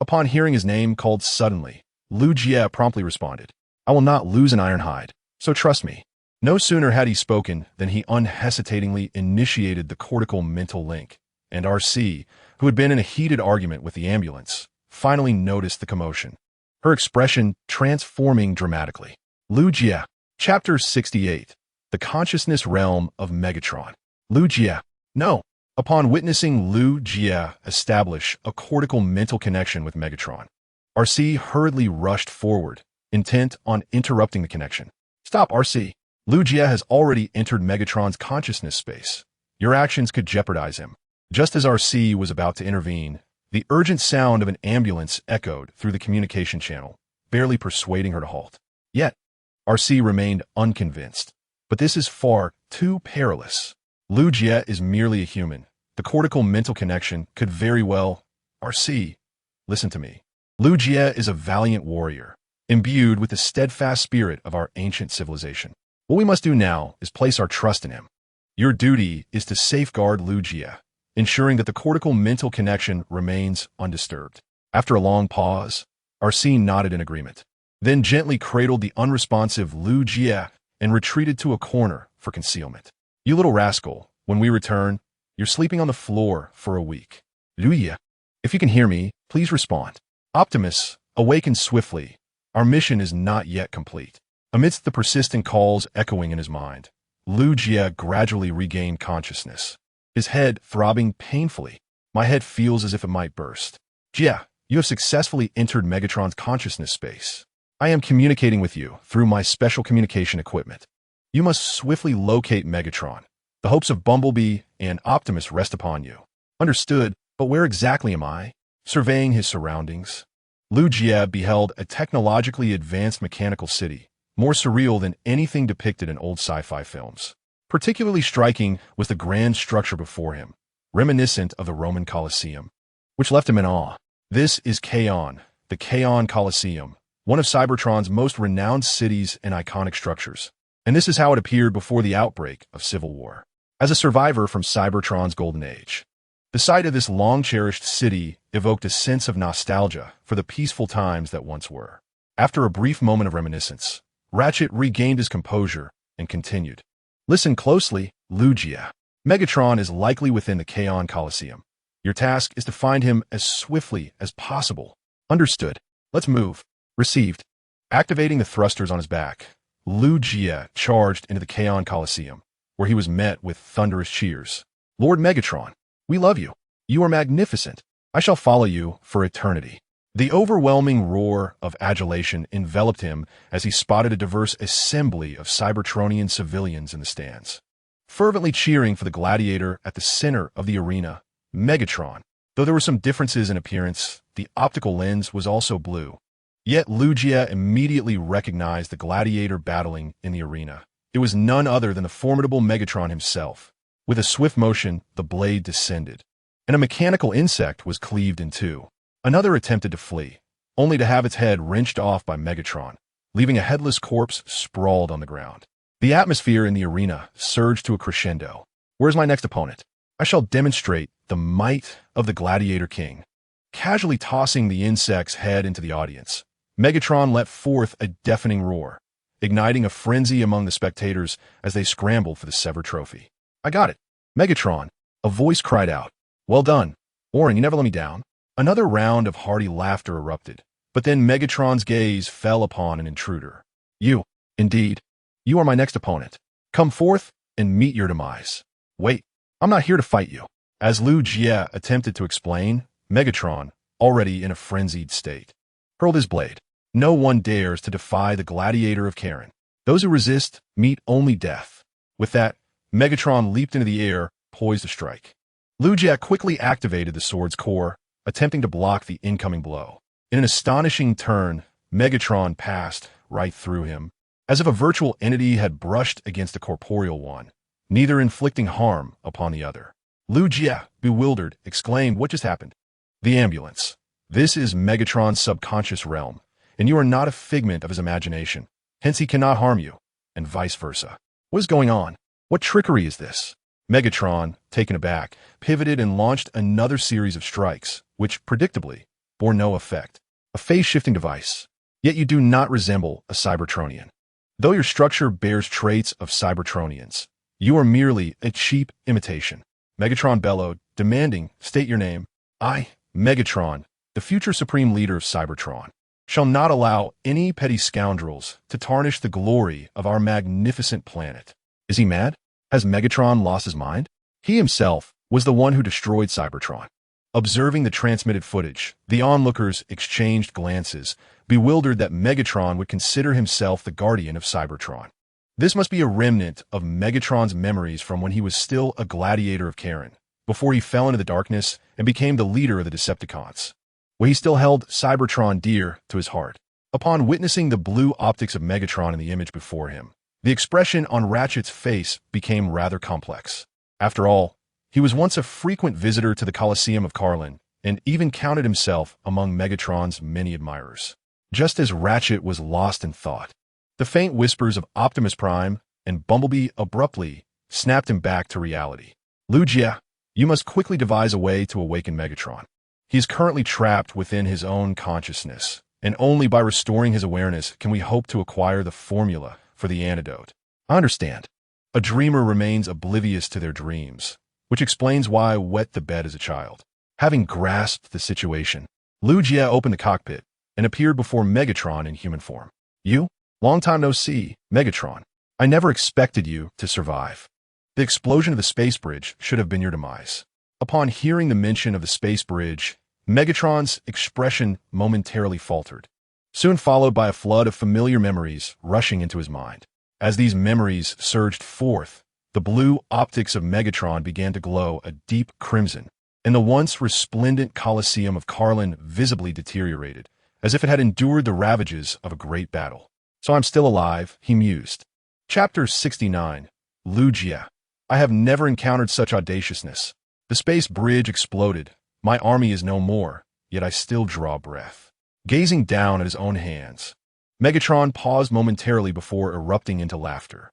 Upon hearing his name called suddenly, Lu Jie promptly responded, "I will not lose an Ironhide, so trust me." No sooner had he spoken than he unhesitatingly initiated the cortical mental link, and RC, who had been in a heated argument with the ambulance, finally noticed the commotion, her expression transforming dramatically. Lu Jie, Chapter 68, The Consciousness Realm of Megatron. Lu Jie, no. Upon witnessing Lu Jie establish a cortical mental connection with Megatron, RC hurriedly rushed forward, intent on interrupting the connection. "Stop, RC. Lu Jie has already entered Megatron's consciousness space. Your actions could jeopardize him." Just as RC was about to intervene, the urgent sound of an ambulance echoed through the communication channel, barely persuading her to halt. Yet, RC remained unconvinced. "But this is far too perilous. Lu Jie is merely a human. The cortical mental connection could very well—" "RC, listen to me. Lu Jie is a valiant warrior, imbued with the steadfast spirit of our ancient civilization. What we must do now is place our trust in him. Your duty is to safeguard Lu Jie, ensuring that the cortical mental connection remains undisturbed." After a long pause, RC nodded in agreement, then gently cradled the unresponsive Lu Jie and retreated to a corner for concealment. "You little rascal, when we return, you're sleeping on the floor for a week." "Lu Jie, if you can hear me, please respond." "Optimus, awaken swiftly. Our mission is not yet complete." Amidst the persistent calls echoing in his mind, Lu Jie gradually regained consciousness, his head throbbing painfully. My head feels as if it might burst. Jie, you have successfully entered Megatron's consciousness space. I am communicating with you through my special communication equipment. You must swiftly locate Megatron. The hopes of Bumblebee and Optimus rest upon you. Understood, but where exactly am I? Surveying his surroundings, Lu Jie beheld a technologically advanced mechanical city, more surreal than anything depicted in old sci-fi films. Particularly striking was the grand structure before him, reminiscent of the Roman Colosseum, which left him in awe. This is Kaon, the Kaon Colosseum, one of Cybertron's most renowned cities and iconic structures. And this is how it appeared before the outbreak of civil war. As a survivor from Cybertron's golden age, the sight of this long-cherished city evoked a sense of nostalgia for the peaceful times that once were. After a brief moment of reminiscence, Ratchet regained his composure and continued. Listen closely, Lu Jie. Megatron is likely within the Kaon Colosseum. Your task is to find him as swiftly as possible. Understood. Let's move. Received. Activating the thrusters on his back, Lu Jie charged into the Kaon Colosseum, where he was met with thunderous cheers. Lord Megatron, we love you. You are magnificent. I shall follow you for eternity. The overwhelming roar of adulation enveloped him as he spotted a diverse assembly of Cybertronian civilians in the stands, fervently cheering for the gladiator at the center of the arena, Megatron. Though there were some differences in appearance, the optical lens was also blue. Yet Lu Jie immediately recognized the gladiator battling in the arena. It was none other than the formidable Megatron himself. With a swift motion, the blade descended, and a mechanical insect was cleaved in two. Another attempted to flee, only to have its head wrenched off by Megatron, leaving a headless corpse sprawled on the ground. The atmosphere in the arena surged to a crescendo. Where's my next opponent? I shall demonstrate the might of the Gladiator King. Casually tossing the insect's head into the audience, Megatron let forth a deafening roar, igniting a frenzy among the spectators as they scrambled for the severed trophy. I got it. Megatron, a voice cried out. Well done. Orin, you never let me down. Another round of hearty laughter erupted, but then Megatron's gaze fell upon an intruder. You, indeed. You are my next opponent. Come forth and meet your demise. Wait, I'm not here to fight you. As Lu Jie attempted to explain, Megatron, already in a frenzied state, hurled his blade. No one dares to defy the gladiator of Kaon. Those who resist meet only death. With that, Megatron leaped into the air, poised to strike. Lu Jie quickly activated the sword's core, attempting to block the incoming blow. In an astonishing turn, Megatron passed right through him, as if a virtual entity had brushed against a corporeal one, neither inflicting harm upon the other. Lu Jie, bewildered, exclaimed, "What just happened?" The ambulance. This is Megatron's subconscious realm, and you are not a figment of his imagination. Hence he cannot harm you, and vice versa. What is going on? What trickery is this? Megatron, taken aback, pivoted and launched another series of strikes, which, predictably, bore no effect. A phase-shifting device. Yet you do not resemble a Cybertronian. Though your structure bears traits of Cybertronians, you are merely a cheap imitation. Megatron bellowed, demanding, "State your name." I, Megatron, the future supreme leader of Cybertron, shall not allow any petty scoundrels to tarnish the glory of our magnificent planet. Is he mad? Has Megatron lost his mind? He himself was the one who destroyed Cybertron. Observing the transmitted footage, the onlookers exchanged glances, bewildered that Megatron would consider himself the guardian of Cybertron. This must be a remnant of Megatron's memories from when he was still a gladiator of Kaon, before he fell into the darkness and became the leader of the Decepticons, where he still held Cybertron dear to his heart. Upon witnessing the blue optics of Megatron in the image before him, the expression on Ratchet's face became rather complex. After all, he was once a frequent visitor to the Colosseum of Karlin, and even counted himself among Megatron's many admirers. Just as Ratchet was lost in thought, the faint whispers of Optimus Prime and Bumblebee abruptly snapped him back to reality. Lu Jie, you must quickly devise a way to awaken Megatron. He is currently trapped within his own consciousness, and only by restoring his awareness can we hope to acquire the formula for the antidote. I understand. A dreamer remains oblivious to their dreams, which explains why I wet the bed as a child. Having grasped the situation, Lu Jie opened the cockpit and appeared before Megatron in human form. You? Long time no see, Megatron. I never expected you to survive. The explosion of the space bridge should have been your demise. Upon hearing the mention of the space bridge, Megatron's expression momentarily faltered, soon followed by a flood of familiar memories rushing into his mind. As these memories surged forth, the blue optics of Megatron began to glow a deep crimson, and the once resplendent Colosseum of Carlin visibly deteriorated, as if it had endured the ravages of a great battle. So I'm still alive, he mused. Chapter 69. Lugia. I have never encountered such audaciousness. The space bridge exploded. My army is no more, yet I still draw breath. Gazing down at his own hands, Megatron paused momentarily before erupting into laughter.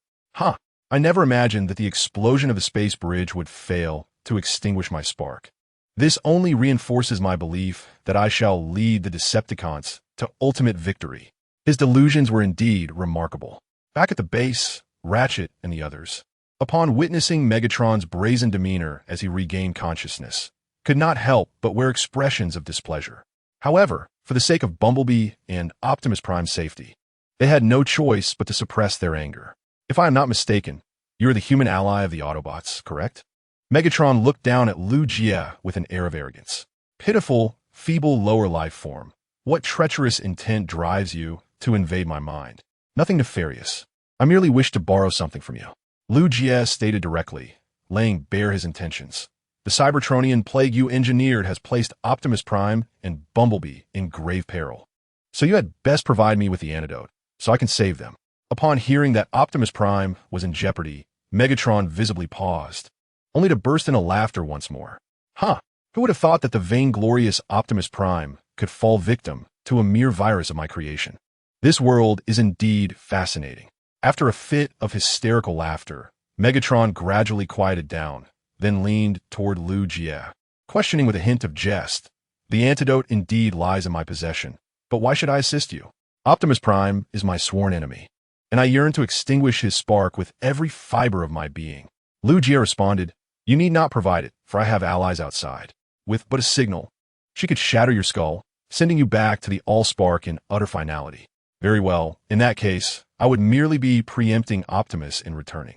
I never imagined that the explosion of the space bridge would fail to extinguish my spark. This only reinforces my belief that I shall lead the Decepticons to ultimate victory. His delusions were indeed remarkable. Back at the base, Ratchet and the others, upon witnessing Megatron's brazen demeanor as he regained consciousness, could not help but wear expressions of displeasure. However, for the sake of Bumblebee and Optimus Prime's safety, they had no choice but to suppress their anger. If I am not mistaken, you are the human ally of the Autobots, correct? Megatron looked down at Lugia with an air of arrogance. Pitiful, feeble lower life form. What treacherous intent drives you to invade my mind? Nothing nefarious. I merely wish to borrow something from you. Lugia stated directly, laying bare his intentions. The Cybertronian plague you engineered has placed Optimus Prime and Bumblebee in grave peril. So you had best provide me with the antidote, so I can save them. Upon hearing that Optimus Prime was in jeopardy, Megatron visibly paused, only to burst into laughter once more. Who would have thought that the vainglorious Optimus Prime could fall victim to a mere virus of my creation? This world is indeed fascinating. After a fit of hysterical laughter, Megatron gradually quieted down, then leaned toward Lugia, questioning with a hint of jest. The antidote indeed lies in my possession, but why should I assist you? Optimus Prime is my sworn enemy, and I yearn to extinguish his spark with every fiber of my being. Lugia responded, You need not provide it, for I have allies outside. With but a signal, she could shatter your skull, sending you back to the Allspark in utter finality. Very well, in that case, I would merely be preempting Optimus in returning.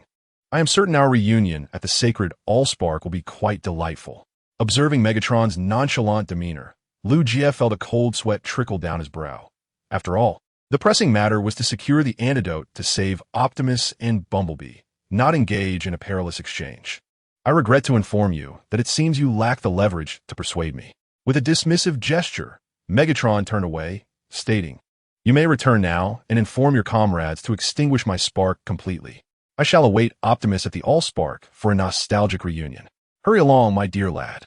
I am certain our reunion at the sacred Allspark will be quite delightful. Observing Megatron's nonchalant demeanor, Lugia felt a cold sweat trickle down his brow. After all, the pressing matter was to secure the antidote to save Optimus and Bumblebee, not engage in a perilous exchange. I regret to inform you that it seems you lack the leverage to persuade me. With a dismissive gesture, Megatron turned away, stating, You may return now and inform your comrades to extinguish my spark completely. I shall await Optimus at the Allspark for a nostalgic reunion. Hurry along, my dear lad.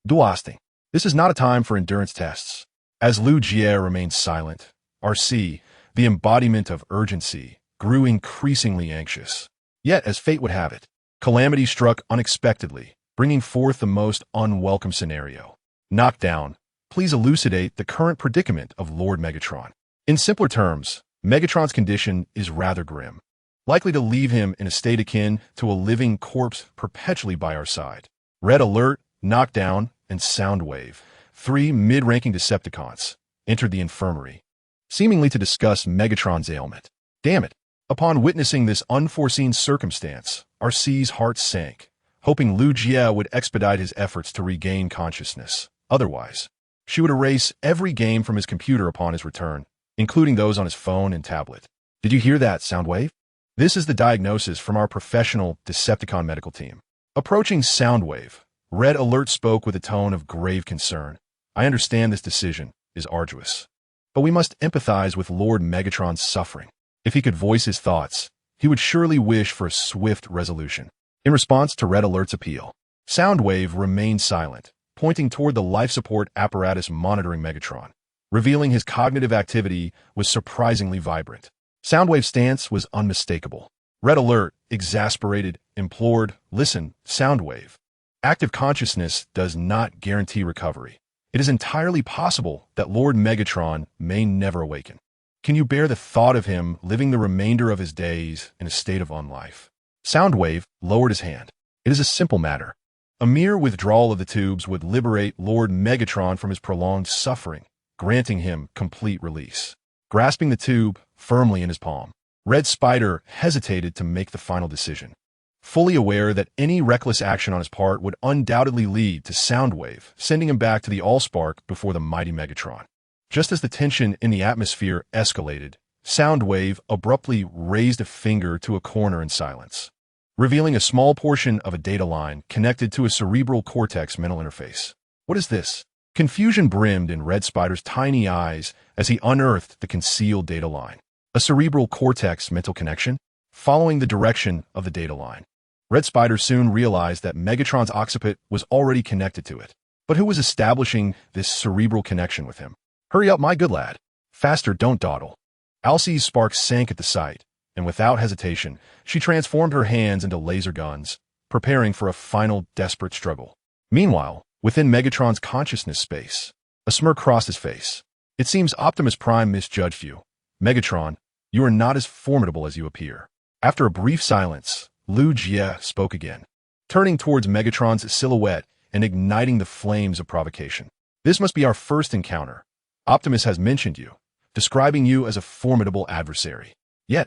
Duasting. This is not a time for endurance tests. As Lugia remained silent, RC, the embodiment of urgency, grew increasingly anxious. Yet, as fate would have it, calamity struck unexpectedly, bringing forth the most unwelcome scenario. Knockdown. Please elucidate the current predicament of Lord Megatron. In simpler terms, Megatron's condition is rather grim, likely to leave him in a state akin to a living corpse perpetually by our side. Red Alert, Knockdown, and Soundwave, 3 mid-ranking Decepticons, entered the infirmary, seemingly to discuss Megatron's ailment. Damn it! Upon witnessing this unforeseen circumstance, RC's heart sank, hoping Lugia would expedite his efforts to regain consciousness. Otherwise, she would erase every game from his computer upon his return, including those on his phone and tablet. Did you hear that, Soundwave? This is the diagnosis from our professional Decepticon medical team. Approaching Soundwave, Red Alert spoke with a tone of grave concern. I understand this decision is arduous, but we must empathize with Lord Megatron's suffering. If he could voice his thoughts, he would surely wish for a swift resolution. In response to Red Alert's appeal, Soundwave remained silent, pointing toward the life support apparatus monitoring Megatron, revealing his cognitive activity was surprisingly vibrant. Soundwave's stance was unmistakable. Red Alert, exasperated, implored, Listen, Soundwave. Active consciousness does not guarantee recovery. It is entirely possible that Lord Megatron may never awaken. Can you bear the thought of him living the remainder of his days in a state of unlife? Soundwave lowered his hand. It is a simple matter. A mere withdrawal of the tubes would liberate Lord Megatron from his prolonged suffering, granting him complete release. grasping the tube firmly in his palm. Red Spider hesitated to make the final decision, fully aware that any reckless action on his part would undoubtedly lead to Soundwave, sending him back to the Allspark before the mighty Megatron. Just as the tension in the atmosphere escalated, Soundwave abruptly raised a finger to a corner in silence, revealing a small portion of a data line connected to a cerebral cortex mental interface. What is this? Confusion brimmed in Red Spider's tiny eyes as he unearthed the concealed data line. A cerebral cortex mental connection? Following the direction of the data line, Red Spider soon realized that Megatron's occiput was already connected to it. But who was establishing this cerebral connection with him? Hurry up, my good lad. Faster, don't dawdle. Alcye's spark sank at the sight, and without hesitation, she transformed her hands into laser guns, preparing for a final desperate struggle. Meanwhile, within Megatron's consciousness space, a smirk crossed his face. It seems Optimus Prime misjudged you. Megatron, you are not as formidable as you appear. After a brief silence, Lu Jie spoke again, turning towards Megatron's silhouette and igniting the flames of provocation. This must be our first encounter. Optimus has mentioned you, describing you as a formidable adversary. Yet,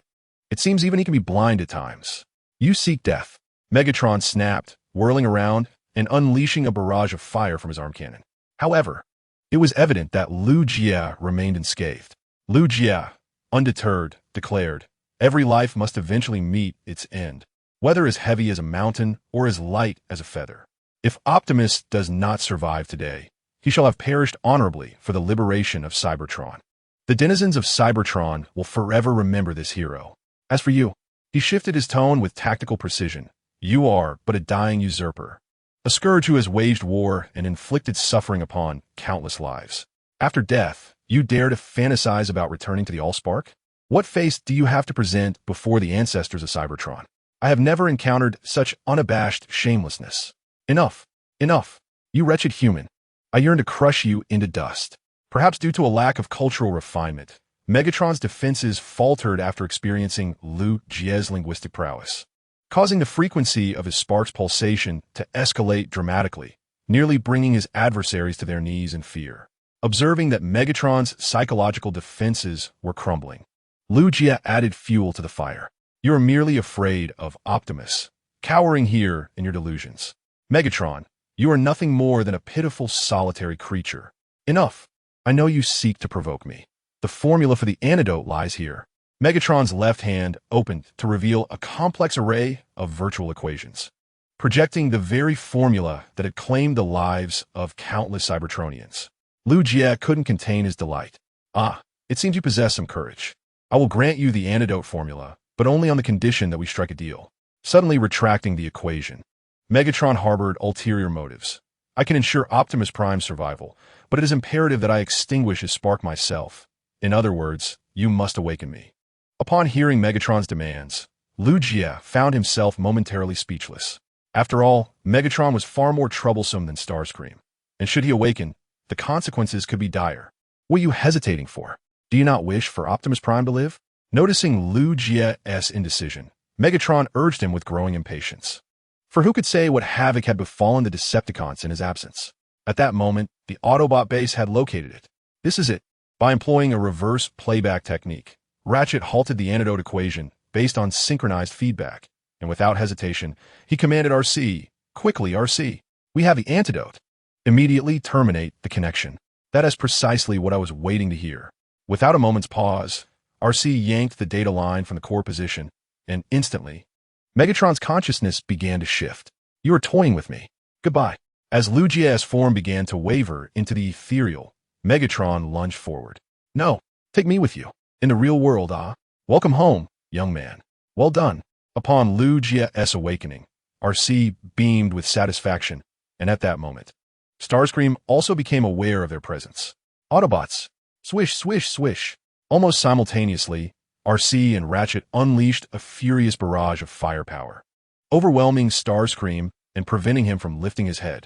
it seems even he can be blind at times. You seek death. Megatron snapped, whirling around and unleashing a barrage of fire from his arm cannon. However, it was evident that Lu Jie remained unscathed. Lu Jie, undeterred, declared, every life must eventually meet its end, whether as heavy as a mountain or as light as a feather. If Optimus does not survive today, he shall have perished honorably for the liberation of Cybertron. The denizens of Cybertron will forever remember this hero. As for you, he shifted his tone with tactical precision. You are but a dying usurper, a scourge who has waged war and inflicted suffering upon countless lives. After death, you dare to fantasize about returning to the Allspark? What face do you have to present before the ancestors of Cybertron? I have never encountered such unabashed shamelessness. Enough. Enough. You wretched human. I yearn to crush you into dust. Perhaps due to a lack of cultural refinement, Megatron's defenses faltered after experiencing Lu Jie's linguistic prowess, causing the frequency of his spark's pulsation to escalate dramatically, nearly bringing his adversaries to their knees in fear. Observing that Megatron's psychological defenses were crumbling, Lu Jie added fuel to the fire. You are merely afraid of Optimus, cowering here in your delusions. Megatron, you are nothing more than a pitiful solitary creature. Enough. I know you seek to provoke me. The formula for the antidote lies here. Megatron's left hand opened to reveal a complex array of virtual equations, projecting the very formula that had claimed the lives of countless Cybertronians. Lu Jie couldn't contain his delight. Ah, it seems you possess some courage. I will grant you the antidote formula, but only on the condition that we strike a deal. Suddenly retracting the equation, Megatron harbored ulterior motives. I can ensure Optimus Prime's survival, but it is imperative that I extinguish his spark myself. In other words, you must awaken me. Upon hearing Megatron's demands, Lu Jie found himself momentarily speechless. After all, Megatron was far more troublesome than Starscream, and should he awaken, the consequences could be dire. What are you hesitating for? Do you not wish for Optimus Prime to live? Noticing Lu Jie's indecision, Megatron urged him with growing impatience. For who could say what havoc had befallen the Decepticons in his absence? At that moment, the Autobot base had located it. This is it. By employing a reverse playback technique, Ratchet halted the antidote equation based on synchronized feedback, and without hesitation, he commanded RC, quickly RC, we have the antidote. Immediately terminate the connection. That is precisely what I was waiting to hear. Without a moment's pause, RC yanked the data line from the core position, and instantly, Megatron's consciousness began to shift. You are toying with me. Goodbye. As Lu Jie's form began to waver into the ethereal, Megatron lunged forward. No, take me with you. In the real world, Welcome home, young man. Well done. Upon Lu Jie's awakening, RC beamed with satisfaction, and at that moment, Starscream also became aware of their presence. Autobots. Swish, swish, swish. Almost simultaneously, RC and Ratchet unleashed a furious barrage of firepower, overwhelming Starscream and preventing him from lifting his head.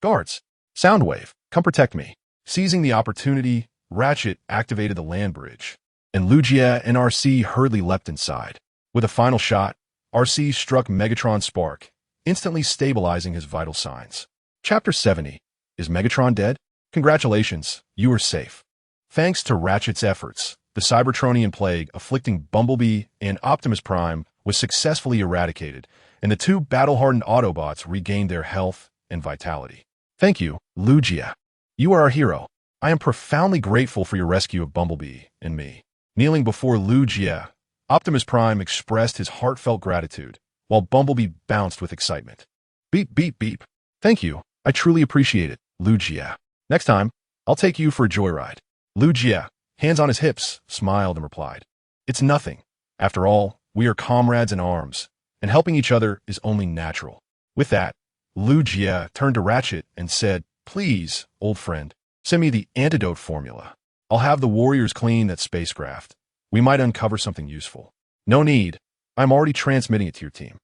Guards. Soundwave, come protect me. Seizing the opportunity, Ratchet activated the land bridge, and Lu Jie and RC hurriedly leapt inside. With a final shot, RC struck Megatron's spark, instantly stabilizing his vital signs. Chapter 70. Is Megatron dead? Congratulations, you are safe. Thanks to Ratchet's efforts, the Cybertronian plague afflicting Bumblebee and Optimus Prime was successfully eradicated, and the two battle-hardened Autobots regained their health and vitality. Thank you, Lugia. You are our hero. I am profoundly grateful for your rescue of Bumblebee and me. Kneeling before Lugia, Optimus Prime expressed his heartfelt gratitude, while Bumblebee bounced with excitement. Beep, beep, beep. Thank you. I truly appreciate it, Lugia. Next time, I'll take you for a joyride. Lugia, hands on his hips, smiled and replied, "It's nothing. After all, we are comrades in arms, and helping each other is only natural." With that, Lugia turned to Ratchet and said, "Please, old friend, send me the antidote formula. I'll have the warriors clean that spacecraft. We might uncover something useful." "No need. I'm already transmitting it to your team."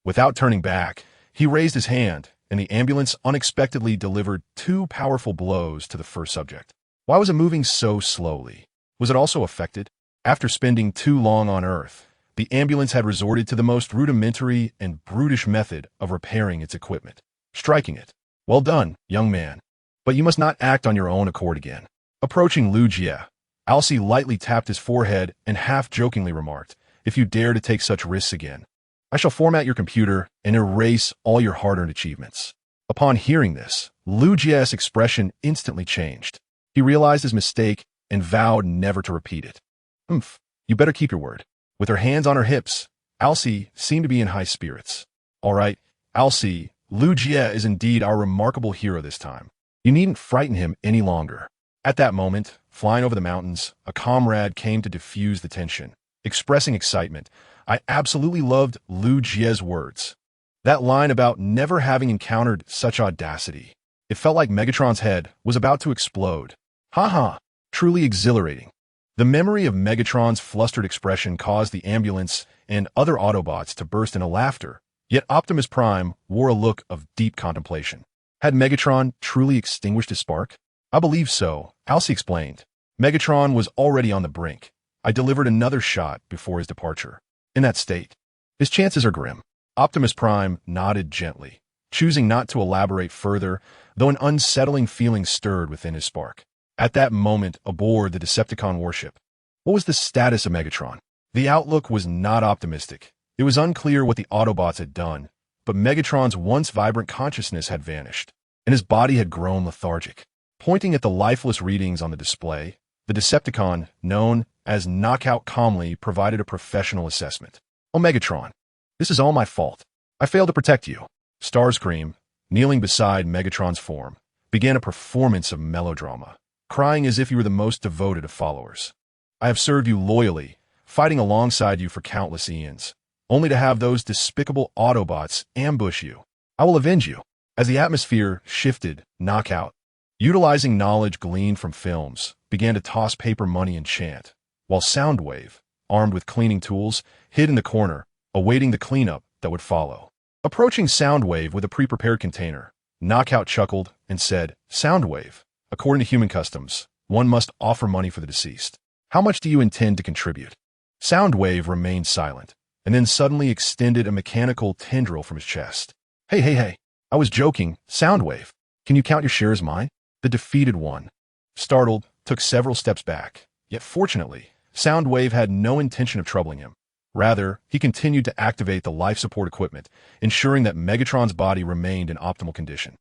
Without turning back, he raised his hand, and the ambulance unexpectedly delivered two powerful blows to the first subject. Why was it moving so slowly? Was it also affected? After spending too long on Earth, the ambulance had resorted to the most rudimentary and brutish method of repairing its equipment, striking it. "Well done, young man. But you must not act on your own accord again." Approaching Lugia, Alcee lightly tapped his forehead and half-jokingly remarked, "If you dare to take such risks again, I shall format your computer and erase all your hard-earned achievements." Upon hearing this, Lugia's expression instantly changed. He realized his mistake and vowed never to repeat it. You better keep your word." With her hands on her hips, Alcee seemed to be in high spirits. "All right, Alcee, Lugia is indeed our remarkable hero this time. You needn't frighten him any longer." At that moment, flying over the mountains, a comrade came to diffuse the tension, expressing excitement. I absolutely loved Lugia's words. That line about never having encountered such audacity. It felt like Megatron's head was about to explode. Ha! Truly exhilarating. The memory of Megatron's flustered expression caused the ambulance and other Autobots to burst into laughter, yet Optimus Prime wore a look of deep contemplation. Had Megatron truly extinguished his spark? "I believe so," Alcee explained. "Megatron was already on the brink. I delivered another shot before his departure. In that state, his chances are grim." Optimus Prime nodded gently, choosing not to elaborate further, though an unsettling feeling stirred within his spark. At that moment, aboard the Decepticon warship, what was the status of Megatron? The outlook was not optimistic. It was unclear what the Autobots had done, but Megatron's once vibrant consciousness had vanished, and his body had grown lethargic. Pointing at the lifeless readings on the display, the Decepticon, known as Knockout, calmly provided a professional assessment. "Oh, Megatron, this is all my fault. I failed to protect you." Starscream, kneeling beside Megatron's form, began a performance of melodrama, crying as if he were the most devoted of followers. "I have served you loyally, fighting alongside you for countless eons, only to have those despicable Autobots ambush you. I will avenge you." As the atmosphere shifted, Knockout, utilizing knowledge gleaned from films, began to toss paper money and chant, while Soundwave, armed with cleaning tools, hid in the corner, awaiting the cleanup that would follow. Approaching Soundwave with a pre-prepared container, Knockout chuckled and said, "Soundwave, according to human customs, one must offer money for the deceased. How much do you intend to contribute?" Soundwave remained silent, and then suddenly extended a mechanical tendril from his chest. Hey, I was joking, Soundwave. Can you count your share as mine?" The defeated one, startled, took several steps back, yet fortunately, Soundwave had no intention of troubling him. Rather, he continued to activate the life support equipment, ensuring that Megatron's body remained in optimal condition.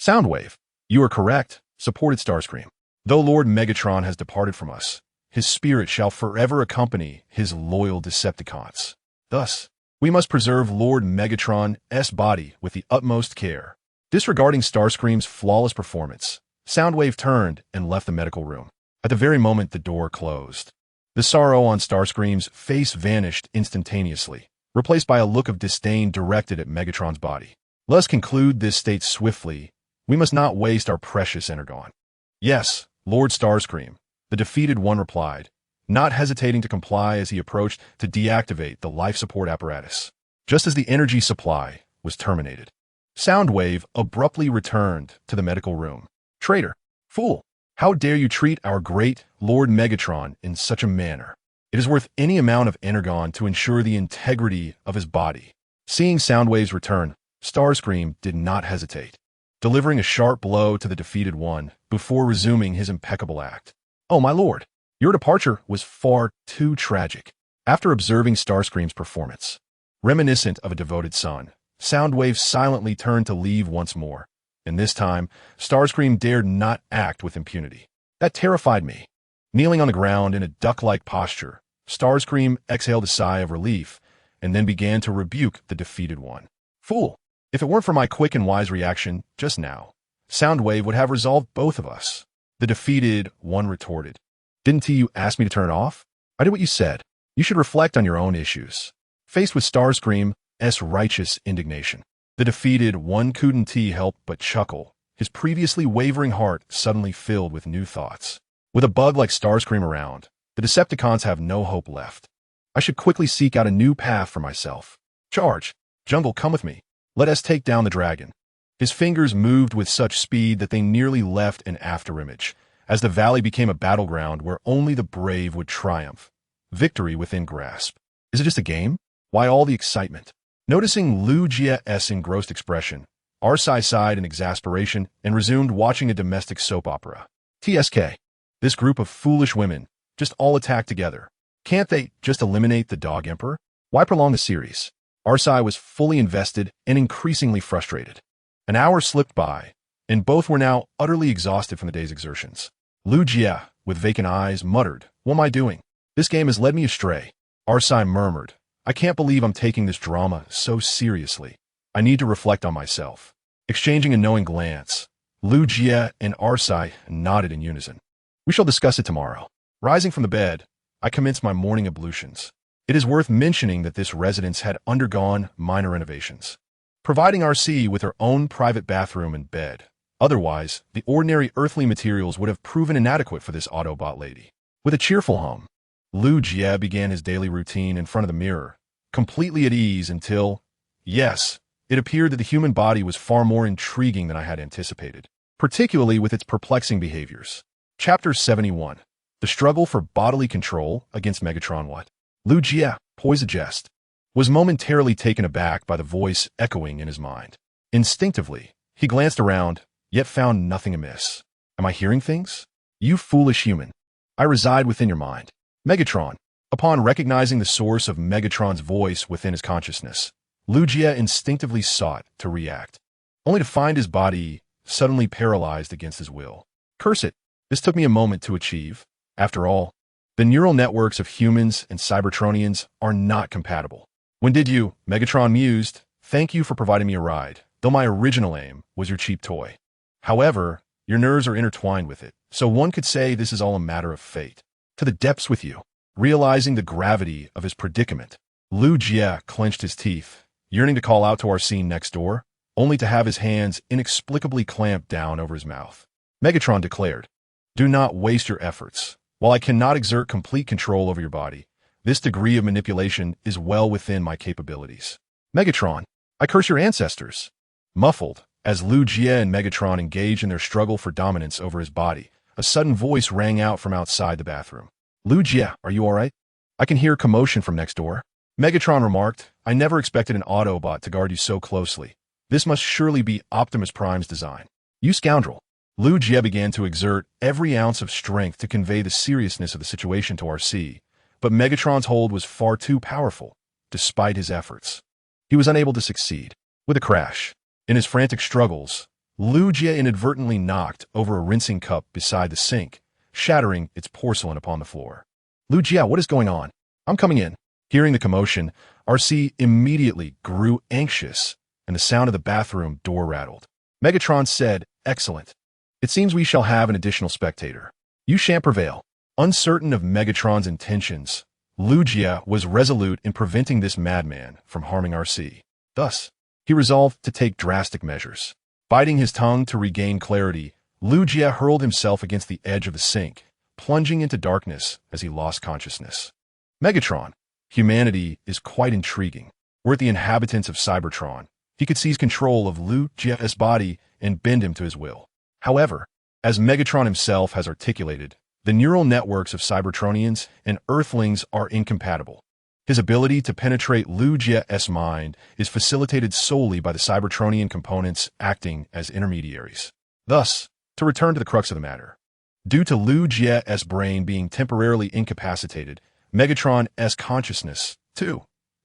"Soundwave, you are correct," supported Starscream. "Though Lord Megatron has departed from us, his spirit shall forever accompany his loyal Decepticons. Thus, we must preserve Lord Megatron's body with the utmost care." Disregarding Starscream's flawless performance, Soundwave turned and left the medical room. At the very moment the door closed, the sorrow on Starscream's face vanished instantaneously, replaced by a look of disdain directed at Megatron's body. "Let us conclude this state swiftly. We must not waste our precious energon." "Yes, Lord Starscream," the defeated one replied, not hesitating to comply as he approached to deactivate the life support apparatus. Just as the energy supply was terminated, Soundwave abruptly returned to the medical room. "Traitor! Fool! How dare you treat our great Lord Megatron in such a manner? It is worth any amount of energon to ensure the integrity of his body." Seeing Soundwave's return, Starscream did not hesitate, delivering a sharp blow to the defeated one before resuming his impeccable act. "Oh, my lord, Your departure was far too tragic. After observing Starscream's performance, reminiscent of a devoted son, Soundwave silently turned to leave once more, and this time, Starscream dared not act with impunity. That terrified me. Kneeling on the ground in a duck-like posture, Starscream exhaled a sigh of relief, and then began to rebuke the defeated one. Fool! If it weren't for my quick and wise reaction just now, Soundwave would have resolved both of us. The defeated one retorted. Didn't you ask me to turn it off? I did what you said. You should reflect on your own issues. Faced with Starscream's righteous indignation, the defeated one couldn't help but chuckle, his previously wavering heart suddenly filled with new thoughts. With a bug like Starscream around, the Decepticons have no hope left. I should quickly seek out a new path for myself. Charge! Jungle, come with me. Let us take down the dragon. His fingers moved with such speed that they nearly left an afterimage, as the valley became a battleground where only the brave would triumph. Victory within grasp. Is it just a game? Why all the excitement? Noticing Lu Jia's engrossed expression, Arsai sighed in exasperation and resumed watching a domestic soap opera. TSK. This group of foolish women just all attack together. Can't they just eliminate the Dog Emperor? Why prolong the series? Arsai was fully invested and increasingly frustrated. An hour slipped by, and both were now utterly exhausted from the day's exertions. Lu Jia, with vacant eyes, muttered, "What am I doing? This game has led me astray." Arsai murmured, "I can't believe I'm taking this drama so seriously. I need to reflect on myself." Exchanging a knowing glance, Lu Jia and Arsai nodded in unison. "We shall discuss it tomorrow." Rising from the bed, I commenced my morning ablutions. It is worth mentioning that this residence had undergone minor renovations, providing RC with her own private bathroom and bed. Otherwise, the ordinary earthly materials would have proven inadequate for this Autobot lady. With a cheerful hum, Lu Jia began his daily routine in front of the mirror, completely at ease until, yes, it appeared that the human body was far more intriguing than I had anticipated, particularly with its perplexing behaviors. Chapter 71. The Struggle for Bodily Control Against Megatron. What? Lu Jia, poised a jest, was momentarily taken aback by the voice echoing in his mind. Instinctively, he glanced around, yet found nothing amiss. Am I hearing things? You foolish human. I reside within your mind. Megatron. Upon recognizing the source of Megatron's voice within his consciousness, Lu Jia instinctively sought to react, only to find his body suddenly paralyzed against his will. Curse it, this took me a moment to achieve. After all, the neural networks of humans and Cybertronians are not compatible. When did you? Megatron mused. Thank you for providing me a ride, though my original aim was your cheap toy. However, your nerves are intertwined with it, so one could say this is all a matter of fate. To the depths with you. Realizing the gravity of his predicament, Lu Jia clenched his teeth, yearning to call out to our scene next door, only to have his hands inexplicably clamped down over his mouth. Megatron declared, "Do not waste your efforts. While I cannot exert complete control over your body, this degree of manipulation is well within my capabilities." Megatron, I curse your ancestors. Muffled, as Lu Jia and Megatron engaged in their struggle for dominance over his body, a sudden voice rang out from outside the bathroom. Lu Jia, are you all right? I can hear commotion from next door. Megatron remarked, I never expected an Autobot to guard you so closely. This must surely be Optimus Prime's design. You scoundrel. Lu Jia began to exert every ounce of strength to convey the seriousness of the situation to RC, but Megatron's hold was far too powerful, despite his efforts. He was unable to succeed. With a crash, in his frantic struggles, Lu Jia inadvertently knocked over a rinsing cup beside the sink, shattering its porcelain upon the floor. Lu Jia, what is going on? I'm coming in. Hearing the commotion, RC immediately grew anxious, and the sound of the bathroom door rattled. Megatron said, Excellent. It seems we shall have an additional spectator. You shan't prevail. Uncertain of Megatron's intentions, Lu Jia was resolute in preventing this madman from harming RC. Thus, he resolved to take drastic measures. Biting his tongue to regain clarity, Lu Jia hurled himself against the edge of the sink, plunging into darkness as he lost consciousness. Megatron. Humanity is quite intriguing. Were it the inhabitants of Cybertron, he could seize control of Lu Jia's body and bend him to his will. However, as Megatron himself has articulated, the neural networks of Cybertronians and Earthlings are incompatible. His ability to penetrate Lu Jia's mind is facilitated solely by the Cybertronian components acting as intermediaries. Thus, to return to the crux of the matter, Due to Lu Jie's brain being temporarily incapacitated, Megatron's consciousness, too,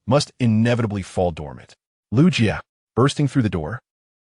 must inevitably fall dormant. Lu Jie, bursting through the door.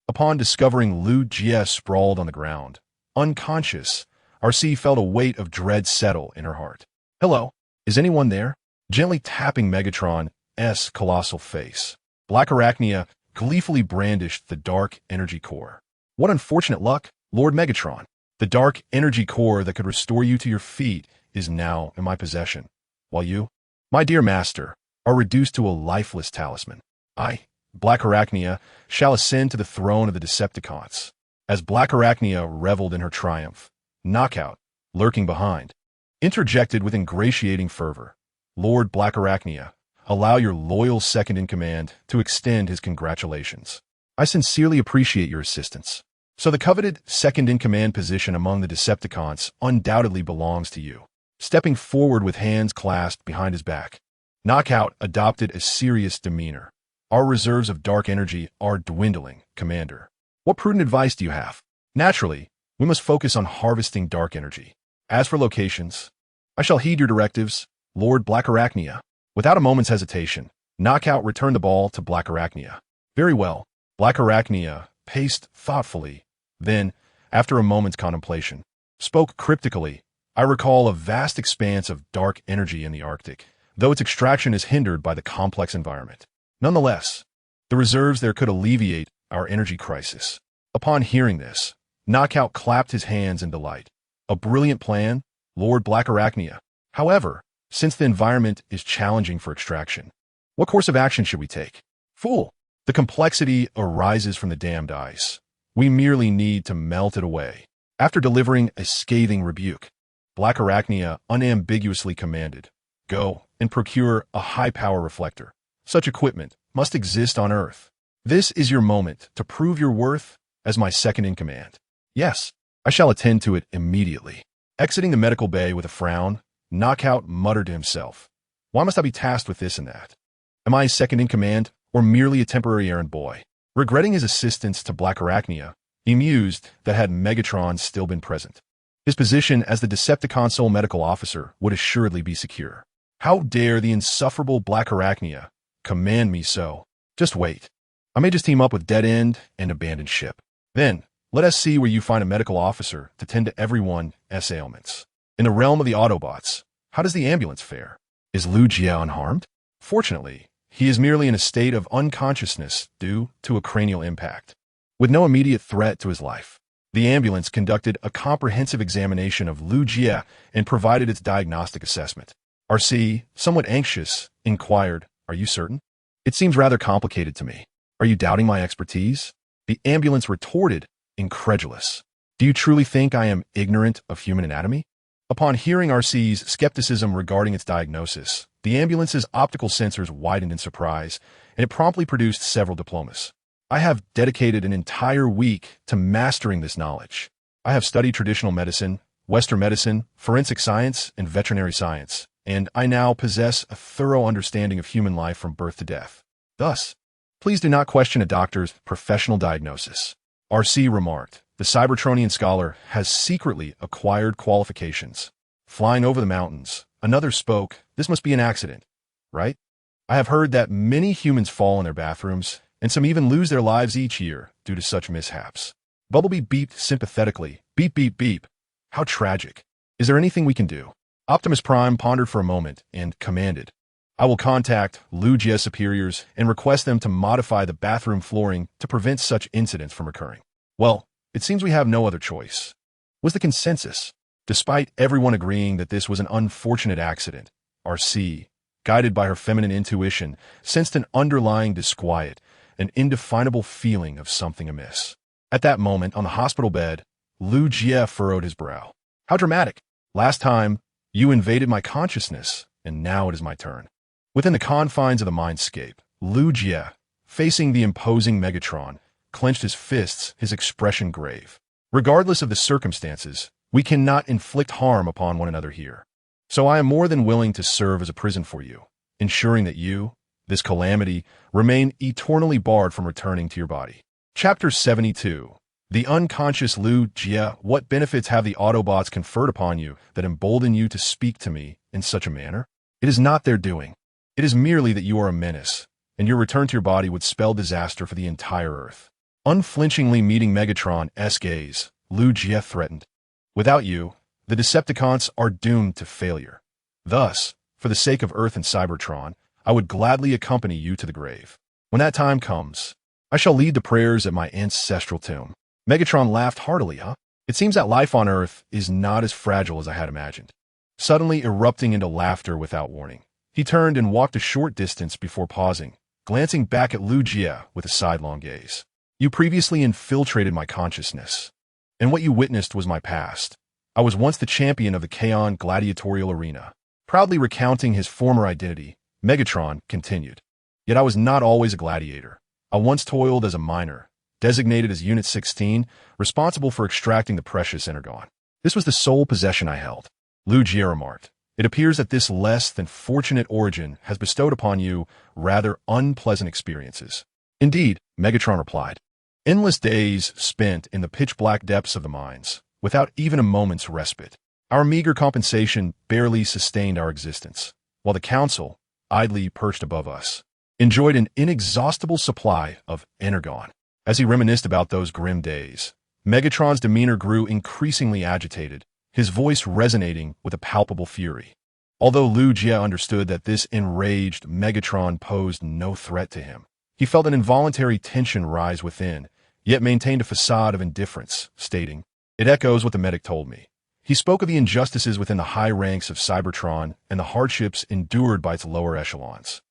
Upon discovering Lu Jie sprawled on the ground, unconscious, RC felt a weight of dread settle in her heart. Hello, is anyone there? Gently tapping Megatron's colossal face. Black Arachnia gleefully brandished the dark energy core. What unfortunate luck, Lord Megatron. The dark energy core that could restore you to your feet is now in my possession, while you, my dear master, are reduced to a lifeless talisman. I, Black Arachnia, shall ascend to the throne of the Decepticons. As Black Arachnia reveled in her triumph, Knockout, lurking behind, interjected with ingratiating fervor. Lord Black Arachnia, allow your loyal second-in-command to extend his congratulations. I sincerely appreciate your assistance. So the coveted second-in-command position among the Decepticons undoubtedly belongs to you. Stepping forward with hands clasped behind his back, Knockout adopted a serious demeanor. Our reserves of dark energy are dwindling, Commander. What prudent advice do you have? Naturally, we must focus on harvesting dark energy. As for locations, I shall heed your directives, Lord Black Arachnia. Without a moment's hesitation, Knockout returned the ball to Black Arachnia. Very well. Black Arachnia paced thoughtfully, then, after a moment's contemplation, spoke cryptically. I recall a vast expanse of dark energy in the Arctic, though its extraction is hindered by the complex environment. Nonetheless, the reserves there could alleviate our energy crisis. Upon hearing this, Knockout clapped his hands in delight. A brilliant plan, Lord Black Arachnia. However, since the environment is challenging for extraction, what course of action should we take? Fool! The complexity arises from the damned ice. We merely need to melt it away. After delivering a scathing rebuke, Black Arachnia unambiguously commanded, go and procure a high-power reflector. Such equipment must exist on Earth. This is your moment to prove your worth as my second-in-command. Yes, I shall attend to it immediately. Exiting the medical bay with a frown, Knockout muttered to himself, why must I be tasked with this and that? Am I second-in-command or merely a temporary errand boy? Regretting his assistance to Black Arachnia, he mused that had Megatron still been present, his position as the Decepticon sole medical officer would assuredly be secure. How dare the insufferable Black Arachnia command me so? Just wait. I may just team up with Dead End and abandon ship. Then, let us see where you find a medical officer to tend to everyone's ailments. In the realm of the Autobots, how does the ambulance fare? Is Lu Jie unharmed? Fortunately, he is merely in a state of unconsciousness due to a cranial impact, with no immediate threat to his life. The ambulance conducted a comprehensive examination of Lu Jie and provided its diagnostic assessment. RC, somewhat anxious, inquired, are you certain? It seems rather complicated to me. Are you doubting my expertise? The ambulance retorted, incredulous. Do you truly think I am ignorant of human anatomy? Upon hearing RC's skepticism regarding its diagnosis, the ambulance's optical sensors widened in surprise, and it promptly produced several diplomas. I have dedicated an entire week to mastering this knowledge. I have studied traditional medicine, Western medicine, forensic science, and veterinary science, and I now possess a thorough understanding of human life from birth to death. Thus, please do not question a doctor's professional diagnosis. RC remarked, the Cybertronian scholar has secretly acquired qualifications. Flying over the mountains, another spoke, this must be an accident, right? I have heard that many humans fall in their bathrooms, and some even lose their lives each year due to such mishaps. Bumblebee beeped sympathetically, beep, beep, beep. How tragic. Is there anything we can do? Optimus Prime pondered for a moment and commanded, I will contact Lu Jie's superiors and request them to modify the bathroom flooring to prevent such incidents from occurring. Well, it seems we have no other choice, was the consensus. Despite everyone agreeing that this was an unfortunate accident, RC, guided by her feminine intuition, sensed an underlying disquiet, an indefinable feeling of something amiss. At that moment, on the hospital bed, Lu Jie furrowed his brow. How dramatic. Last time, you invaded my consciousness, and now it is my turn. Within the confines of the mindscape, Lu Jie, facing the imposing Megatron, clenched his fists, his expression grave. Regardless of the circumstances, we cannot inflict harm upon one another here. So I am more than willing to serve as a prison for you, ensuring that you, this calamity, remain eternally barred from returning to your body. Chapter 72. The unconscious Lu Jie, what benefits have the Autobots conferred upon you that embolden you to speak to me in such a manner? It is not their doing. It is merely that you are a menace, and your return to your body would spell disaster for the entire Earth. Unflinchingly meeting Megatron's gaze, Lu Jie threatened. Without you, the Decepticons are doomed to failure. Thus, for the sake of Earth and Cybertron, I would gladly accompany you to the grave. When that time comes, I shall lead the prayers at my ancestral tomb. Megatron laughed heartily, It seems that life on Earth is not as fragile as I had imagined. Suddenly erupting into laughter without warning, he turned and walked a short distance before pausing, glancing back at Lu Jie with a sidelong gaze. You previously infiltrated my consciousness, and what you witnessed was my past. I was once the champion of the Kaon gladiatorial arena. Proudly recounting his former identity, Megatron continued. Yet I was not always a gladiator. I once toiled as a miner, designated as Unit 16, responsible for extracting the precious energon. This was the sole possession I held. Lu Jie remarked. It appears that this less than fortunate origin has bestowed upon you rather unpleasant experiences. Indeed, Megatron replied. Endless days spent in the pitch-black depths of the mines, without even a moment's respite. Our meager compensation barely sustained our existence, while the Council, idly perched above us, enjoyed an inexhaustible supply of energon. As he reminisced about those grim days, Megatron's demeanor grew increasingly agitated, his voice resonating with a palpable fury. Although Lu Jie understood that this enraged Megatron posed no threat to him, he felt an involuntary tension rise within, yet maintained a facade of indifference, stating, It echoes what the medic told me. He spoke of the injustices within the high ranks of Cybertron and the hardships endured by its lower echelons.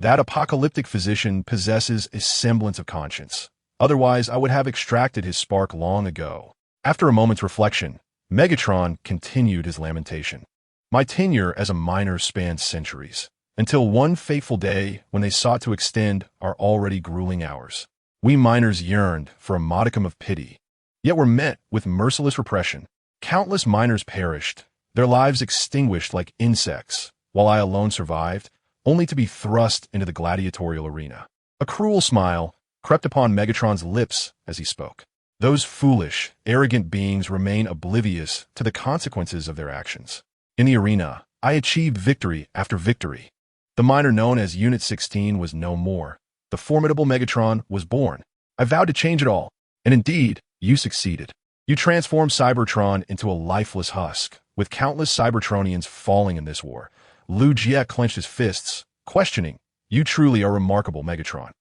That apocalyptic physician possesses a semblance of conscience. Otherwise, I would have extracted his spark long ago. After a moment's reflection, Megatron continued his lamentation. My tenure as a miner spanned centuries, until one fateful day when they sought to extend our already grueling hours. We miners yearned for a modicum of pity, yet were met with merciless repression. Countless miners perished, their lives extinguished like insects, while I alone survived, only to be thrust into the gladiatorial arena. A cruel smile crept upon Megatron's lips as he spoke. Those foolish, arrogant beings remain oblivious to the consequences of their actions. In the arena, I achieved victory after victory. The miner known as Unit 16 was no more. The formidable Megatron was born. I vowed to change it all, and indeed, you succeeded. You transformed Cybertron into a lifeless husk, with countless Cybertronians falling in this war. Lu Jie clenched his fists, questioning, You truly are remarkable, Megatron.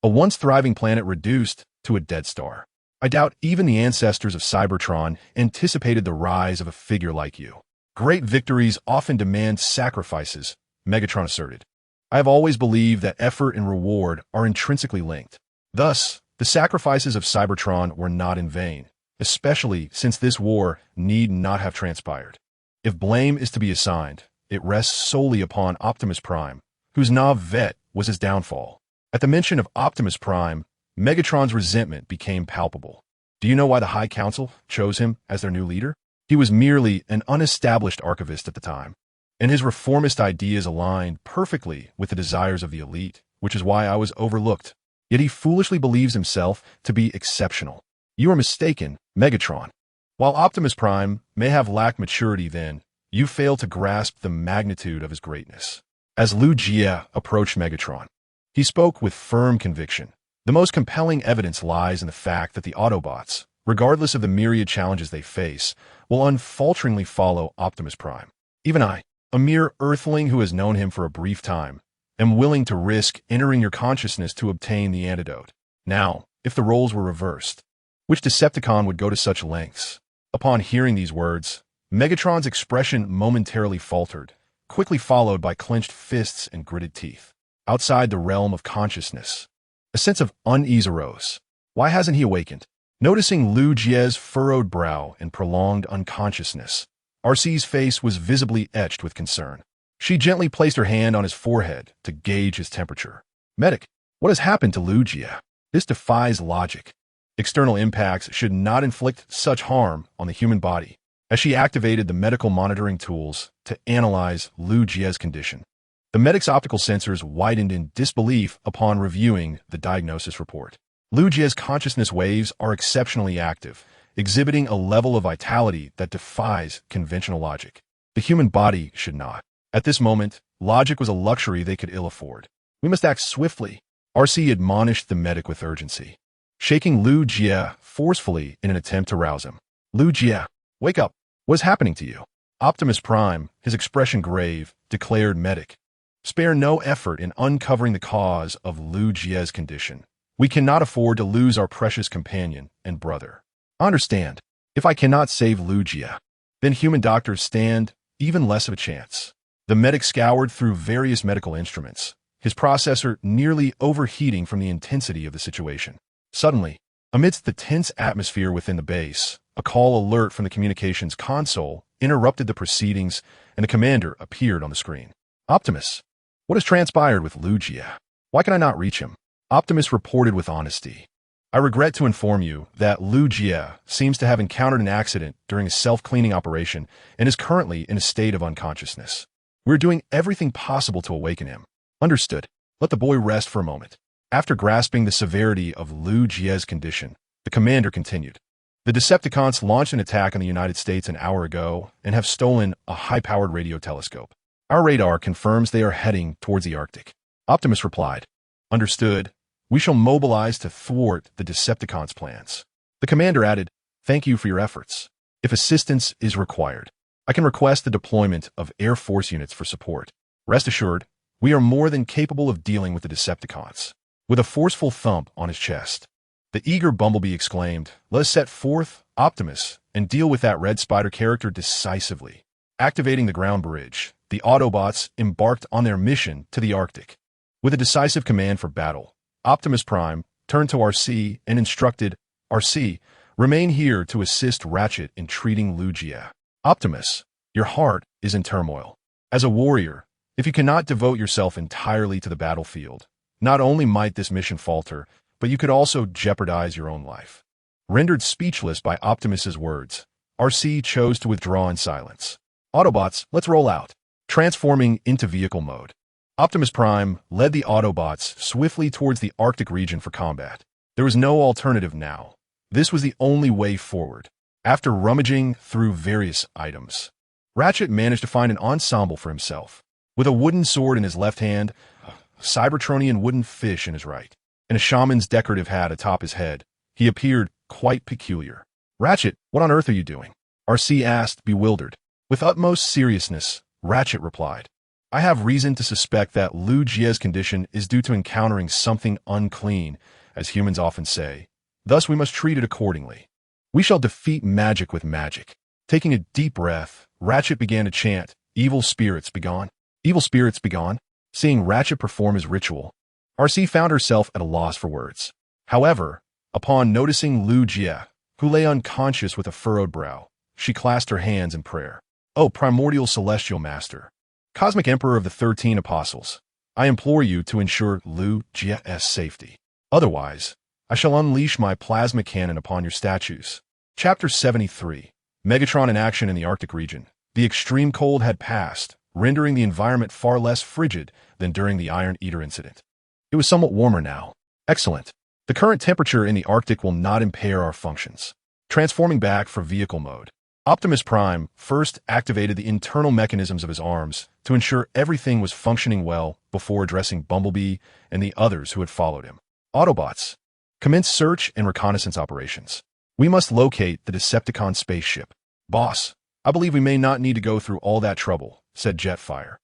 A once thriving planet reduced to a dead star. I doubt even the ancestors of Cybertron anticipated the rise of a figure like you. Great victories often demand sacrifices, Megatron asserted. I have always believed that effort and reward are intrinsically linked. Thus, the sacrifices of Cybertron were not in vain, especially since this war need not have transpired. If blame is to be assigned, it rests solely upon Optimus Prime, whose Nav Vet was his downfall. At the mention of Optimus Prime, Megatron's resentment became palpable. Do you know why the High Council chose him as their new leader? He was merely an unestablished archivist at the time, and his reformist ideas aligned perfectly with the desires of the elite, which is why I was overlooked. Yet he foolishly believes himself to be exceptional. You are mistaken, Megatron. While Optimus Prime may have lacked maturity then, you failed to grasp the magnitude of his greatness. As Lu Jie approached Megatron, he spoke with firm conviction. The most compelling evidence lies in the fact that the Autobots, regardless of the myriad challenges they face, will unfalteringly follow Optimus Prime. Even I, a mere Earthling who has known him for a brief time, am willing to risk entering your consciousness to obtain the antidote. Now, if the roles were reversed, which Decepticon would go to such lengths? Upon hearing these words, Megatron's expression momentarily faltered, quickly followed by clenched fists and gritted teeth. Outside the realm of consciousness, a sense of unease arose. Why hasn't he awakened? Noticing Lu Jie's furrowed brow and prolonged unconsciousness, RC's face was visibly etched with concern. She gently placed her hand on his forehead to gauge his temperature. Medic, what has happened to Lu Jie? This defies logic. External impacts should not inflict such harm on the human body. As she activated the medical monitoring tools to analyze Lu Jie's condition, the medic's optical sensors widened in disbelief upon reviewing the diagnosis report. Lugia's consciousness waves are exceptionally active, exhibiting a level of vitality that defies conventional logic. The human body should not. At this moment, logic was a luxury they could ill afford. We must act swiftly. RC admonished the medic with urgency, shaking Lu Jie forcefully in an attempt to rouse him. Lu Jie, wake up. What is happening to you? Optimus Prime, his expression grave, declared medic. Spare no effort in uncovering the cause of Lu Jie's condition. We cannot afford to lose our precious companion and brother. Understand, if I cannot save Lu Jie, then human doctors stand even less of a chance. The medic scoured through various medical instruments, his processor nearly overheating from the intensity of the situation. Suddenly, amidst the tense atmosphere within the base, a call alert from the communications console interrupted the proceedings, and the commander appeared on the screen. Optimus, what has transpired with Lu Jie? Why can I not reach him? Optimus reported with honesty. I regret to inform you that Lu Jie seems to have encountered an accident during a self-cleaning operation and is currently in a state of unconsciousness. We're doing everything possible to awaken him. Understood. Let the boy rest for a moment. After grasping the severity of Lu Jie's condition, the commander continued. The Decepticons launched an attack on the United States an hour ago and have stolen a high-powered radio telescope. Our radar confirms they are heading towards the Arctic. Optimus replied. Understood. We shall mobilize to thwart the Decepticons' plans. The commander added, thank you for your efforts. If assistance is required, I can request the deployment of Air Force units for support. Rest assured, we are more than capable of dealing with the Decepticons. With a forceful thump on his chest, the eager Bumblebee exclaimed, let us set forth, Optimus, and deal with that Red Spider character decisively. Activating the ground bridge, the Autobots embarked on their mission to the Arctic. With a decisive command for battle, Optimus Prime turned to RC and instructed, RC, remain here to assist Ratchet in treating Lu Jie. Optimus, your heart is in turmoil. As a warrior, if you cannot devote yourself entirely to the battlefield, not only might this mission falter, but you could also jeopardize your own life. Rendered speechless by Optimus's words, RC chose to withdraw in silence. Autobots, let's roll out. Transforming into vehicle mode, Optimus Prime led the Autobots swiftly towards the Arctic region for combat. There was no alternative now. This was the only way forward. After rummaging through various items, Ratchet managed to find an ensemble for himself. With a wooden sword in his left hand, a Cybertronian wooden fish in his right, and a shaman's decorative hat atop his head, he appeared quite peculiar. Ratchet, what on earth are you doing? RC asked, bewildered. With utmost seriousness, Ratchet replied, I have reason to suspect that Lu Jie's condition is due to encountering something unclean, as humans often say. Thus we must treat it accordingly. We shall defeat magic with magic. Taking a deep breath, Ratchet began to chant, Evil spirits begone. Evil spirits begone. Seeing Ratchet perform his ritual, RC found herself at a loss for words. However, upon noticing Lu Jie, who lay unconscious with a furrowed brow, she clasped her hands in prayer. O primordial celestial master, Cosmic Emperor of the 13 Apostles, I implore you to ensure Lu Jie's safety. Otherwise, I shall unleash my plasma cannon upon your statues. Chapter 73. Megatron in action in the Arctic region. The extreme cold had passed, rendering the environment far less frigid than during the Iron Eater incident. It was somewhat warmer now. Excellent. The current temperature in the Arctic will not impair our functions. Transforming back for vehicle mode, Optimus Prime first activated the internal mechanisms of his arms to ensure everything was functioning well before addressing Bumblebee and the others who had followed him. Autobots, commence search and reconnaissance operations. We must locate the Decepticon spaceship. Boss, I believe we may not need to go through all that trouble, said Jetfire,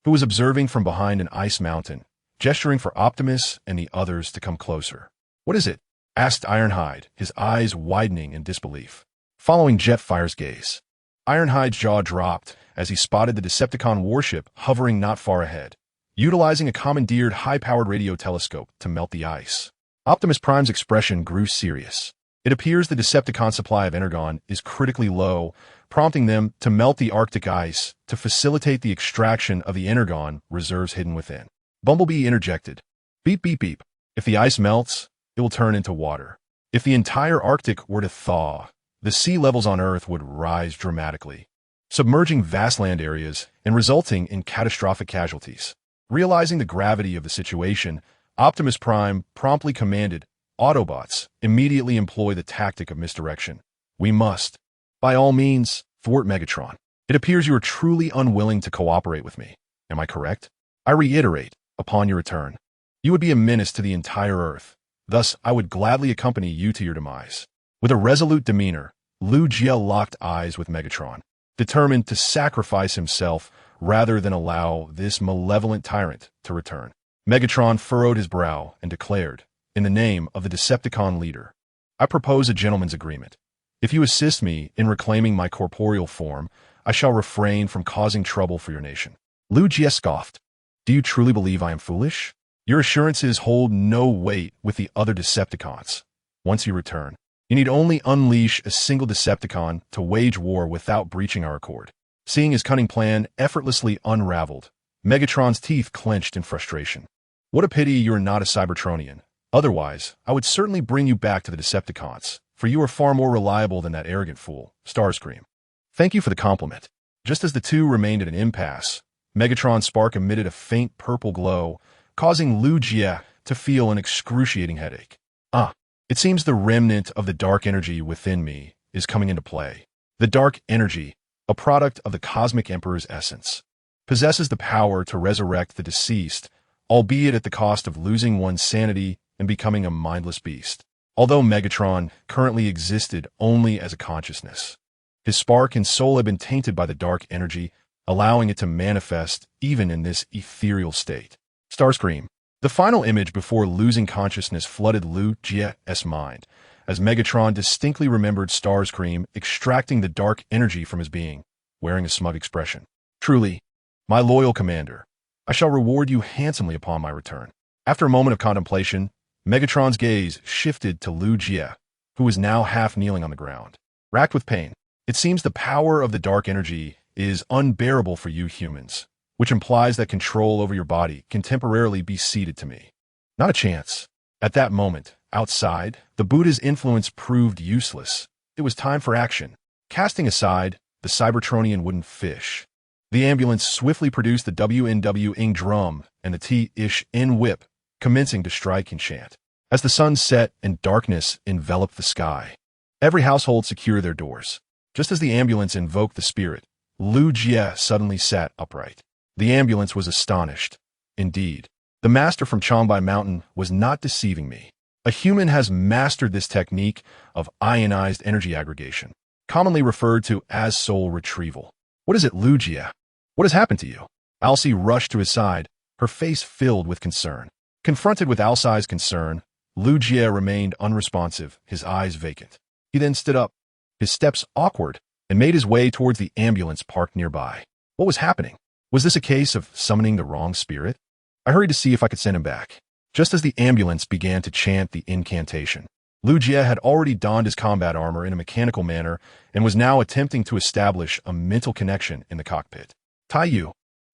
who was observing from behind an ice mountain, gesturing for Optimus and the others to come closer. What is it? Asked Ironhide, his eyes widening in disbelief. Following Jetfire's gaze, Ironhide's jaw dropped as he spotted the Decepticon warship hovering not far ahead, utilizing a commandeered high-powered radio telescope to melt the ice. Optimus Prime's expression grew serious. It appears the Decepticon supply of energon is critically low, prompting them to melt the Arctic ice to facilitate the extraction of the energon reserves hidden within. Bumblebee interjected. Beep, beep, beep. If the ice melts, it will turn into water. If the entire Arctic were to thaw, the sea levels on Earth would rise dramatically, submerging vast land areas and resulting in catastrophic casualties. Realizing the gravity of the situation, Optimus Prime promptly commanded Autobots immediately employ the tactic of misdirection. We must, by all means, thwart Megatron. It appears you are truly unwilling to cooperate with me. Am I correct? I reiterate, upon your return, you would be a menace to the entire Earth. Thus, I would gladly accompany you to your demise. With a resolute demeanor, Lu Jie locked eyes with Megatron, determined to sacrifice himself rather than allow this malevolent tyrant to return. Megatron furrowed his brow and declared, in the name of the Decepticon leader, I propose a gentleman's agreement. If you assist me in reclaiming my corporeal form, I shall refrain from causing trouble for your nation. Lu Jie scoffed. Do you truly believe I am foolish? Your assurances hold no weight with the other Decepticons. Once you return, you need only unleash a single Decepticon to wage war without breaching our accord. Seeing his cunning plan effortlessly unraveled, Megatron's teeth clenched in frustration. What a pity you are not a Cybertronian. Otherwise, I would certainly bring you back to the Decepticons, for you are far more reliable than that arrogant fool, Starscream. Thank you for the compliment. Just as the two remained at an impasse, Megatron's spark emitted a faint purple glow, causing Lu Jie to feel an excruciating headache. It seems the remnant of the dark energy within me is coming into play. The dark energy, a product of the Cosmic Emperor's essence, possesses the power to resurrect the deceased, albeit at the cost of losing one's sanity and becoming a mindless beast. Although Megatron currently existed only as a consciousness, his spark and soul had been tainted by the dark energy, allowing it to manifest even in this ethereal state. Starscream. The final image before losing consciousness flooded Lu Jie's mind, as Megatron distinctly remembered Starscream extracting the dark energy from his being, wearing a smug expression. Truly, my loyal commander, I shall reward you handsomely upon my return. After a moment of contemplation, Megatron's gaze shifted to Lu Jie, who was now half kneeling on the ground. Racked with pain, it seems the power of the dark energy is unbearable for you humans, which implies that control over your body can temporarily be ceded to me. Not a chance. At that moment, outside, the Buddha's influence proved useless. It was time for action. Casting aside the Cybertronian wooden fish, the ambulance swiftly produced the WNW-ing drum and the T-ish-in whip, commencing to strike and chant. As the sun set and darkness enveloped the sky, every household secured their doors. Just as the ambulance invoked the spirit, Lu Jie suddenly sat upright. The ambulance was astonished. Indeed, the master from Changbai Mountain was not deceiving me. A human has mastered this technique of ionized energy aggregation, commonly referred to as soul retrieval. What is it, Lu Jie? What has happened to you? Alcee rushed to his side, her face filled with concern. Confronted with Alcee's concern, Lu Jie remained unresponsive, his eyes vacant. He then stood up, his steps awkward, and made his way towards the ambulance parked nearby. What was happening? Was this a case of summoning the wrong spirit? I hurried to see if I could send him back. Just as the ambulance began to chant the incantation, Lu Jie had already donned his combat armor in a mechanical manner and was now attempting to establish a mental connection in the cockpit. Taiyu,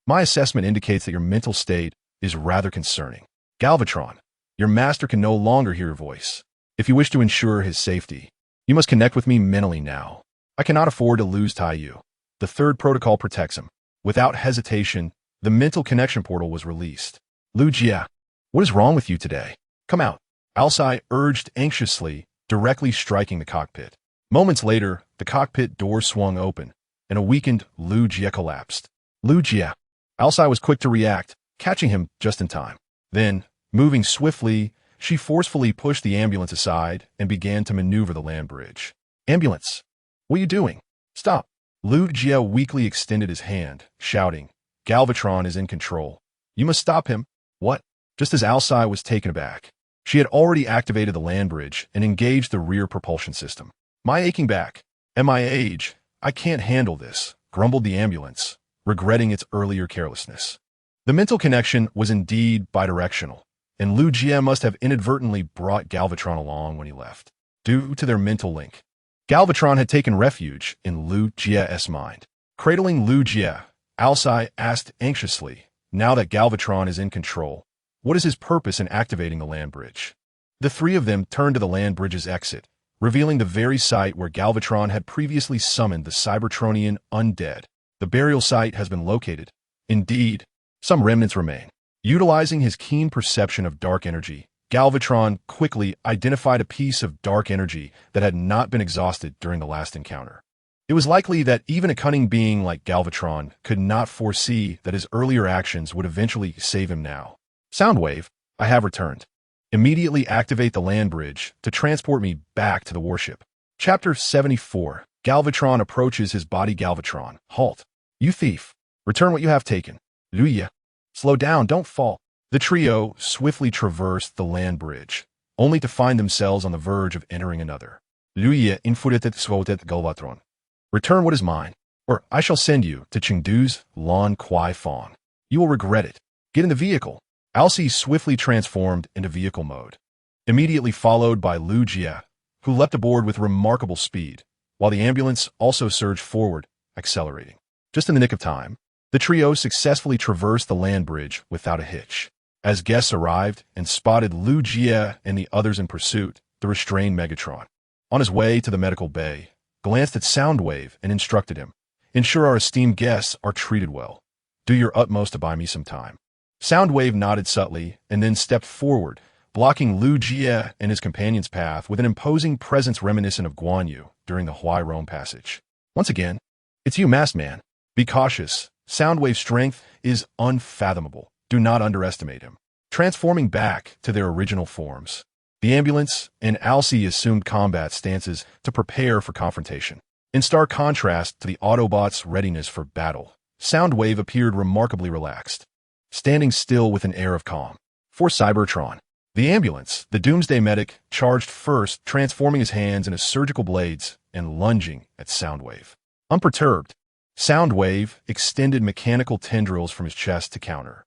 my assessment indicates that your mental state is rather concerning. Galvatron, your master can no longer hear your voice. If you wish to ensure his safety, you must connect with me mentally now. I cannot afford to lose Taiyu. The third protocol protects him. Without hesitation, the mental connection portal was released. Lu Jie, what is wrong with you today? Come out. Alcee urged anxiously, directly striking the cockpit. Moments later, the cockpit door swung open, and a weakened Lu Jie collapsed. Lu Jie. Alcee was quick to react, catching him just in time. Then, moving swiftly, she forcefully pushed the ambulance aside and began to maneuver the land bridge. Ambulance, what are you doing? Stop. Lu Jie weakly extended his hand, shouting, Galvatron is in control. You must stop him. What? Just as Alcee was taken aback, she had already activated the land bridge and engaged the rear propulsion system. My aching back. At my age, I can't handle this, grumbled the ambulance, regretting its earlier carelessness. The mental connection was indeed bidirectional, and Lu Jie must have inadvertently brought Galvatron along when he left. Due to their mental link, Galvatron had taken refuge in Lu Jie's mind. Cradling Lu Jie, Alcee asked anxiously, now that Galvatron is in control, what is his purpose in activating the land bridge? The three of them turned to the land bridge's exit, revealing the very site where Galvatron had previously summoned the Cybertronian undead. The burial site has been located. Indeed, some remnants remain. Utilizing his keen perception of dark energy, Galvatron quickly identified a piece of dark energy that had not been exhausted during the last encounter. It was likely that even a cunning being like Galvatron could not foresee that his earlier actions would eventually save him now. Soundwave, I have returned. Immediately activate the land bridge to transport me back to the warship. Chapter 74. Galvatron approaches his body. Galvatron, halt. You thief. Return what you have taken. Luya. Slow down, don't fall. The trio swiftly traversed the land bridge, only to find themselves on the verge of entering another. Luya infuretet svotet Galvatron. Return what is mine, or I shall send you to Chengdu's Lan Kwai Fong. You will regret it. Get in the vehicle. Alcee swiftly transformed into vehicle mode, immediately followed by Lu Jie, who leapt aboard with remarkable speed, while the ambulance also surged forward, accelerating. Just in the nick of time, the trio successfully traversed the land bridge without a hitch. As guests arrived and spotted Lu Jie and the others in pursuit, the restrained Megatron, on his way to the medical bay, glanced at Soundwave and instructed him, "Ensure our esteemed guests are treated well. Do your utmost to buy me some time." Soundwave nodded subtly and then stepped forward, blocking Lu Jie and his companion's path with an imposing presence reminiscent of Guan Yu during the Huai-Rome passage. Once again, it's you, masked man. Be cautious. Soundwave's strength is unfathomable. Do not underestimate him. Transforming back to their original forms, the ambulance and Alcee assumed combat stances to prepare for confrontation. In stark contrast to the Autobots' readiness for battle, Soundwave appeared remarkably relaxed, standing still with an air of calm. For Cybertron, the ambulance, the Doomsday Medic, charged first, transforming his hands into surgical blades and lunging at Soundwave. Unperturbed, Soundwave extended mechanical tendrils from his chest to counter.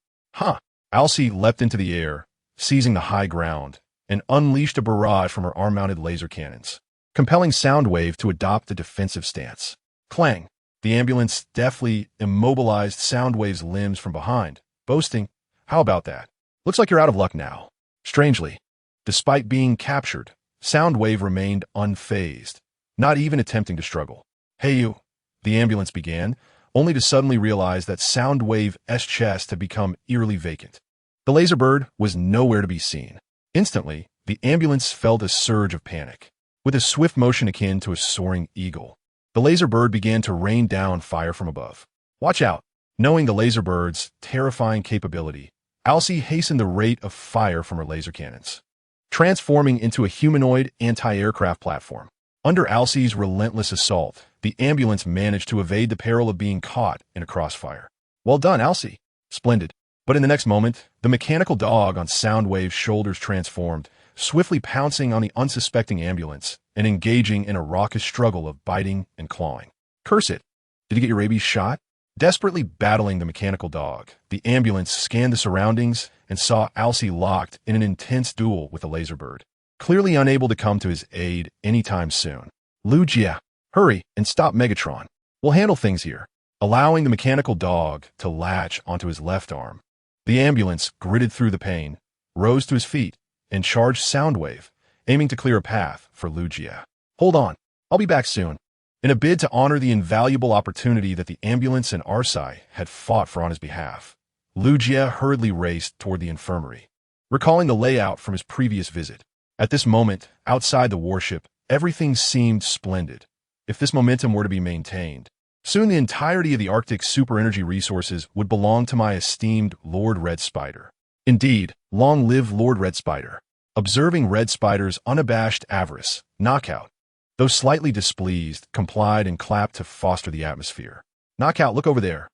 Alcee leapt into the air, seizing the high ground, and unleashed a barrage from her arm-mounted laser cannons, compelling Soundwave to adopt a defensive stance. Clang! The ambulance deftly immobilized Soundwave's limbs from behind, boasting, "How about that? Looks like you're out of luck now." Strangely, despite being captured, Soundwave remained unfazed, not even attempting to struggle. "Hey you," the ambulance began, only to suddenly realize that Soundwave's chest had become eerily vacant. The laser bird was nowhere to be seen. Instantly, the ambulance felt a surge of panic. With a swift motion akin to a soaring eagle, the laser bird began to rain down fire from above. "Watch out!" Knowing the laser bird's terrifying capability, Alcee hastened the rate of fire from her laser cannons, transforming into a humanoid anti-aircraft platform. Under Alcee's relentless assault, the ambulance managed to evade the peril of being caught in a crossfire. "Well done, Alcee." "Splendid." But in the next moment, the mechanical dog on Soundwave's shoulders transformed, swiftly pouncing on the unsuspecting ambulance and engaging in a raucous struggle of biting and clawing. "Curse it! Did you get your rabies shot?" Desperately battling the mechanical dog, the ambulance scanned the surroundings and saw Alcee locked in an intense duel with the laser bird, clearly unable to come to his aid anytime soon. "Lu Jie, hurry and stop Megatron. We'll handle things here." Allowing the mechanical dog to latch onto his left arm, the ambulance gritted through the pain, rose to his feet, and charged Soundwave, aiming to clear a path for Lu Jie. "Hold on, I'll be back soon." In a bid to honor the invaluable opportunity that the ambulance and Arcee had fought for on his behalf, Lu Jie hurriedly raced toward the infirmary, recalling the layout from his previous visit. At this moment, outside the warship, everything seemed splendid. If this momentum were to be maintained, soon the entirety of the Arctic super-energy resources would belong to my esteemed Lord Red Spider. Indeed, long live Lord Red Spider. Observing Red Spider's unabashed avarice, Knockout, though slightly displeased, complied and clapped to foster the atmosphere. "Knockout, look over there."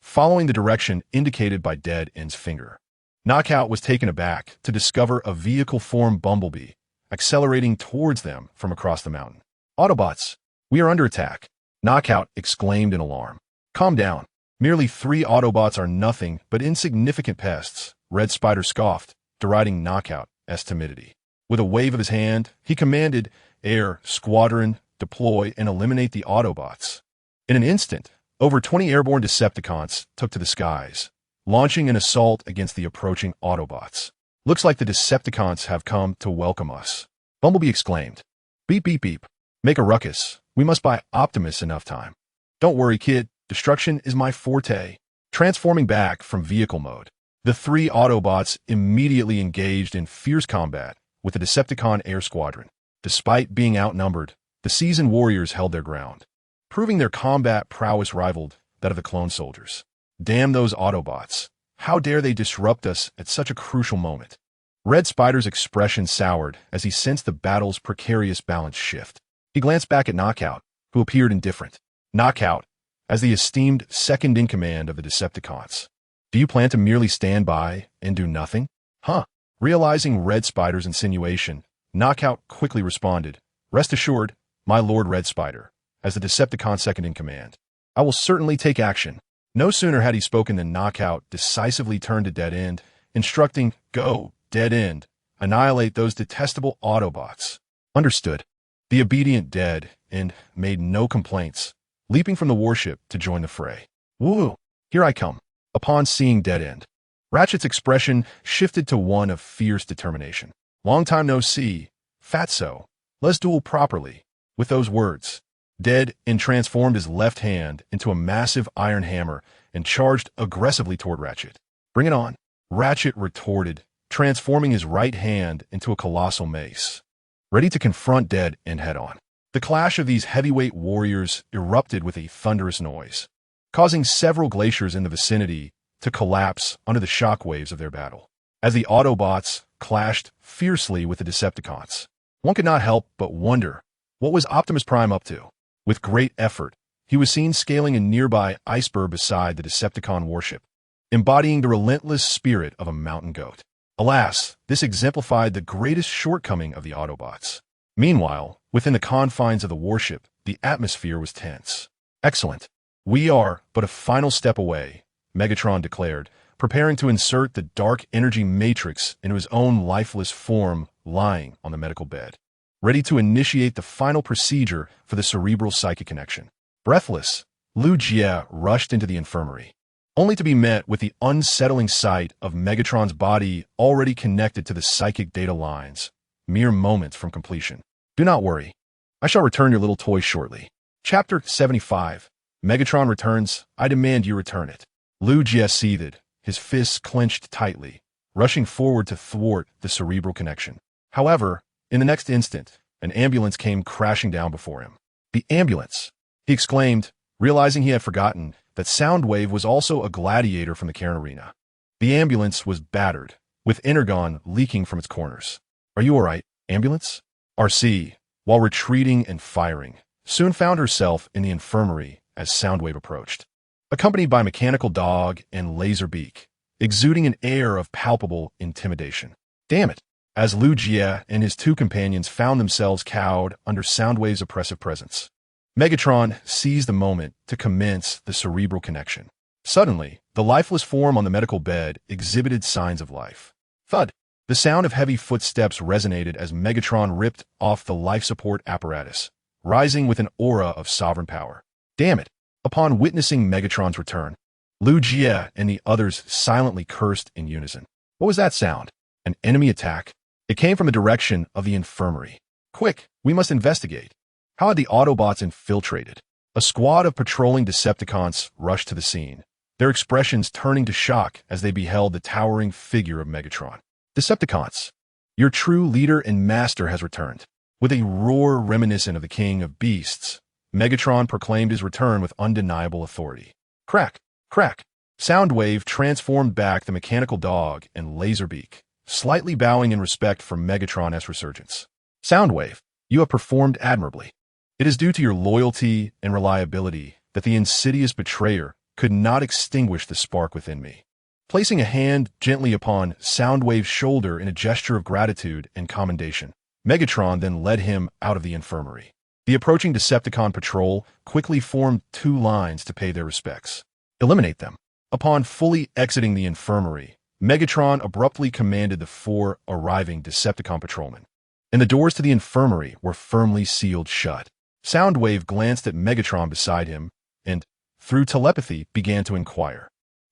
Following the direction indicated by Dead End's finger, Knockout was taken aback to discover a vehicle-formed bumblebee accelerating towards them from across the mountain. "Autobots, we are under attack," Knockout exclaimed in alarm. "Calm down. Merely 3 Autobots are nothing but insignificant pests," Red Spider scoffed, deriding Knockout's timidity. With a wave of his hand, he commanded, "Air Squadron, deploy and eliminate the Autobots." In an instant, over 20 airborne Decepticons took to the skies, launching an assault against the approaching Autobots. "Looks like the Decepticons have come to welcome us," Bumblebee exclaimed. "Beep, beep, beep. Make a ruckus. We must buy Optimus enough time." "Don't worry, kid. Destruction is my forte." Transforming back from vehicle mode, The three Autobots immediately engaged in fierce combat with the Decepticon Air Squadron. Despite being outnumbered, the seasoned warriors held their ground, proving their combat prowess rivaled that of the clone soldiers. Damn those Autobots. How dare they disrupt us at such a crucial moment? Red Spider's expression soured as he sensed the battle's precarious balance shift. He glanced back at Knockout, who appeared indifferent. Knockout, as the esteemed second-in-command of the Decepticons. Do you plan to merely stand by and do nothing? Huh. Realizing Red Spider's insinuation, Knockout quickly responded, Rest assured, my Lord Red Spider, as the Decepticon second-in-command. I will certainly take action. No sooner had he spoken than Knockout decisively turned to Dead End, instructing, Go, Dead End, annihilate those detestable Autobots. Understood. The obedient Dead End made no complaints, leaping from the warship to join the fray. Woo! Here I come. Upon seeing Dead End, Ratchet's expression shifted to one of fierce determination. Long time no see, Fatso. Let's duel properly. With those words, Dead End transformed his left hand into a massive iron hammer and charged aggressively toward Ratchet. Bring it on. Ratchet retorted, transforming his right hand into a colossal mace, ready to confront Dead End head-on. The clash of these heavyweight warriors erupted with a thunderous noise, causing several glaciers in the vicinity to collapse under the shockwaves of their battle. As the Autobots clashed fiercely with the Decepticons, one could not help but wonder, what was Optimus Prime up to? With great effort, he was seen scaling a nearby iceberg beside the Decepticon warship, embodying the relentless spirit of a mountain goat. Alas, this exemplified the greatest shortcoming of the Autobots. Meanwhile, within the confines of the warship, the atmosphere was tense. Excellent. We are but a final step away, Megatron declared, preparing to insert the dark energy matrix into his own lifeless form lying on the medical bed, ready to initiate the final procedure for the cerebral psychic connection. Breathless, Lu Jie rushed into the infirmary, only to be met with the unsettling sight of Megatron's body already connected to the psychic data lines, mere moments from completion. Do not worry. I shall return your little toy shortly. Chapter 75. Megatron returns. I demand you return it. Lu Jie seethed, his fists clenched tightly, rushing forward to thwart the cerebral connection. However, in the next instant, an ambulance came crashing down before him. The ambulance! He exclaimed, realizing he had forgotten that Soundwave was also a gladiator from the Cairn Arena. The ambulance was battered, with energon leaking from its corners. Are you all right, ambulance? RC, while retreating and firing, soon found herself in the infirmary as Soundwave approached, accompanied by Mechanical Dog and Laserbeak, exuding an air of palpable intimidation. Damn it! As Lu Jie and his two companions found themselves cowed under Soundwave's oppressive presence, Megatron seized the moment to commence the cerebral connection. Suddenly, the lifeless form on the medical bed exhibited signs of life. Thud! The sound of heavy footsteps resonated as Megatron ripped off the life support apparatus, rising with an aura of sovereign power. Damn it! Upon witnessing Megatron's return, Lu Jie and the others silently cursed in unison. What was that sound? An enemy attack? It came from the direction of the infirmary. Quick, we must investigate. How had the Autobots infiltrated? A squad of patrolling Decepticons rushed to the scene, their expressions turning to shock as they beheld the towering figure of Megatron. Decepticons, your true leader and master has returned. With a roar reminiscent of the King of Beasts, Megatron proclaimed his return with undeniable authority. Crack, crack. Soundwave transformed back the Mechanical Dog and Laserbeak, slightly bowing in respect for Megatron's resurgence. Soundwave, you have performed admirably. It is due to your loyalty and reliability that the insidious betrayer could not extinguish the spark within me. Placing a hand gently upon Soundwave's shoulder in a gesture of gratitude and commendation, Megatron then led him out of the infirmary. The approaching Decepticon patrol quickly formed two lines to pay their respects. Eliminate them. Upon fully exiting the infirmary, Megatron abruptly commanded the four arriving Decepticon patrolmen, and the doors to the infirmary were firmly sealed shut. Soundwave glanced at Megatron beside him and, through telepathy, began to inquire.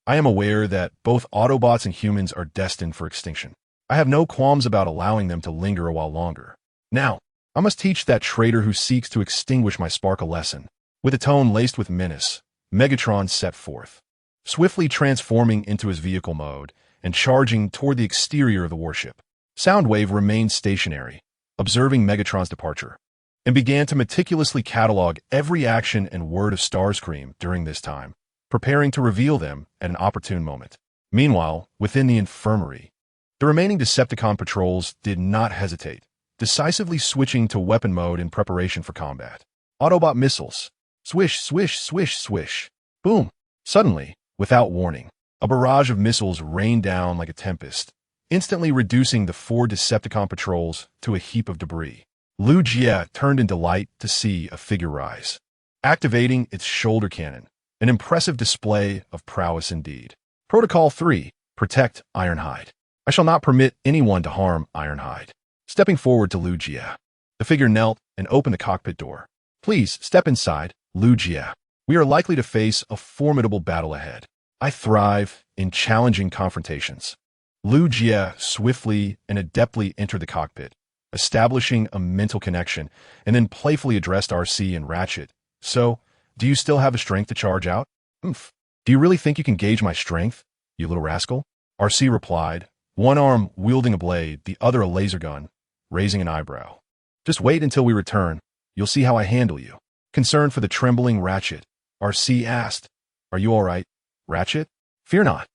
I am aware that both Autobots and humans are destined for extinction. I have no qualms about allowing them to linger a while longer. Now, I must teach that traitor who seeks to extinguish my spark a lesson. With a tone laced with menace, Megatron set forth, swiftly transforming into his vehicle mode and charging toward the exterior of the warship. Soundwave remained stationary, observing Megatron's departure, and began to meticulously catalog every action and word of Starscream during this time, preparing to reveal them at an opportune moment. Meanwhile, within the infirmary, the remaining Decepticon patrols did not hesitate, decisively switching to weapon mode in preparation for combat. Autobot missiles. Swish, swish, swish, swish. Boom. Suddenly, without warning, a barrage of missiles rained down like a tempest, instantly reducing the 4 Decepticon patrols to a heap of debris. Lu Jie turned in delight to see a figure rise, activating its shoulder cannon, an impressive display of prowess indeed. Protocol 3. Protect Ironhide. I shall not permit anyone to harm Ironhide. Stepping forward to Lu Jie, the figure knelt and opened the cockpit door. Please step inside, Lu Jie. We are likely to face a formidable battle ahead. I thrive in challenging confrontations. Lu Jie swiftly and adeptly entered the cockpit, establishing a mental connection, and then playfully addressed RC and Ratchet. So, do you still have the strength to charge out? Oomph. Do you really think you can gauge my strength, you little rascal? RC replied, one arm wielding a blade, the other a laser gun, raising an eyebrow. Just wait until we return. You'll see how I handle you. Concerned for the trembling Ratchet, RC asked, Are you all right, Ratchet? Fear not.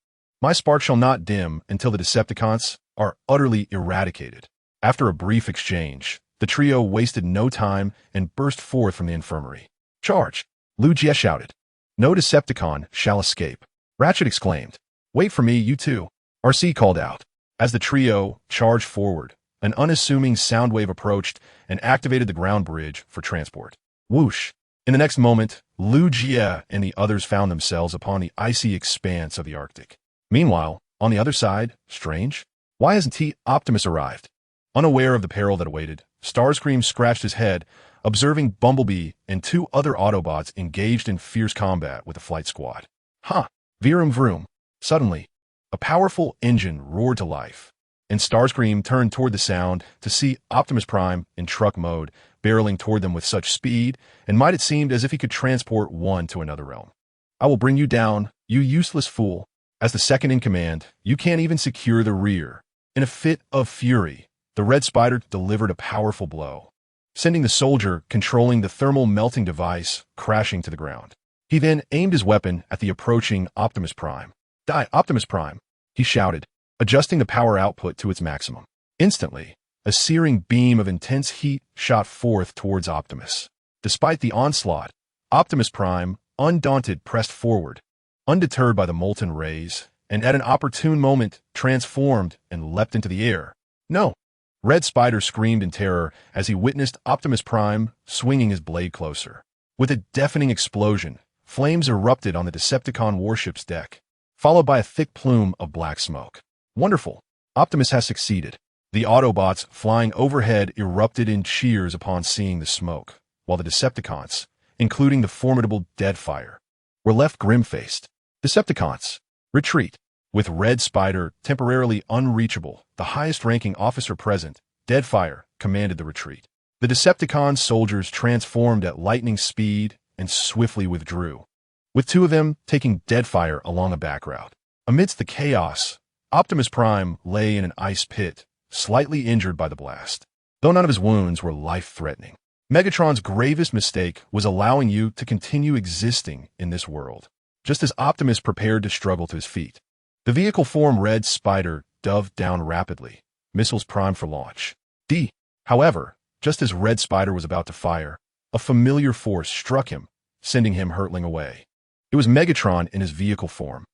My spark shall not dim until the Decepticons are utterly eradicated. After a brief exchange, the trio wasted no time and burst forth from the infirmary. Charge! Lu Jie shouted. No Decepticon shall escape. Ratchet exclaimed. Wait for me, you two. RC called out. As the trio charged forward, an unassuming Soundwave approached and activated the ground bridge for transport. Whoosh! In the next moment, Lu Jie and the others found themselves upon the icy expanse of the Arctic. Meanwhile, on the other side, strange, why hasn't Optimus arrived? Unaware of the peril that awaited, Starscream scratched his head, observing Bumblebee and 2 other Autobots engaged in fierce combat with the flight squad. Huh! Vroom vroom. Suddenly, a powerful engine roared to life, and Starscream turned toward the sound to see Optimus Prime in truck mode, barreling toward them with such speed, and might it seemed as if he could transport one to another realm. I will bring you down, you useless fool. As the second in command, you can't even secure the rear. In a fit of fury, the Red Spider delivered a powerful blow, sending the soldier controlling the thermal melting device crashing to the ground. He then aimed his weapon at the approaching Optimus Prime. Die, Optimus Prime, he shouted, adjusting the power output to its maximum. Instantly, a searing beam of intense heat shot forth towards Optimus. Despite the onslaught, Optimus Prime, undaunted, pressed forward, undeterred by the molten rays, and at an opportune moment transformed and leapt into the air. No! Red Spider screamed in terror as he witnessed Optimus Prime swinging his blade closer. With a deafening explosion, flames erupted on the Decepticon warship's deck, followed by a thick plume of black smoke. Wonderful! Optimus has succeeded. The Autobots flying overhead erupted in cheers upon seeing the smoke, while the Decepticons, including the formidable Deadfire, were left grim-faced. Decepticons, retreat. With Red Spider temporarily unreachable, the highest-ranking officer present, Deadfire, commanded the retreat. The Decepticon soldiers transformed at lightning speed and swiftly withdrew, with 2 of them taking Deadfire along a back route. Amidst the chaos, Optimus Prime lay in an ice pit, slightly injured by the blast, though none of his wounds were life-threatening. Megatron's gravest mistake was allowing you to continue existing in this world, just as Optimus prepared to struggle to his feet. The vehicle form Red Spider dove down rapidly, missiles primed for launch. However, just as Red Spider was about to fire, a familiar force struck him, sending him hurtling away. It was Megatron in his vehicle form.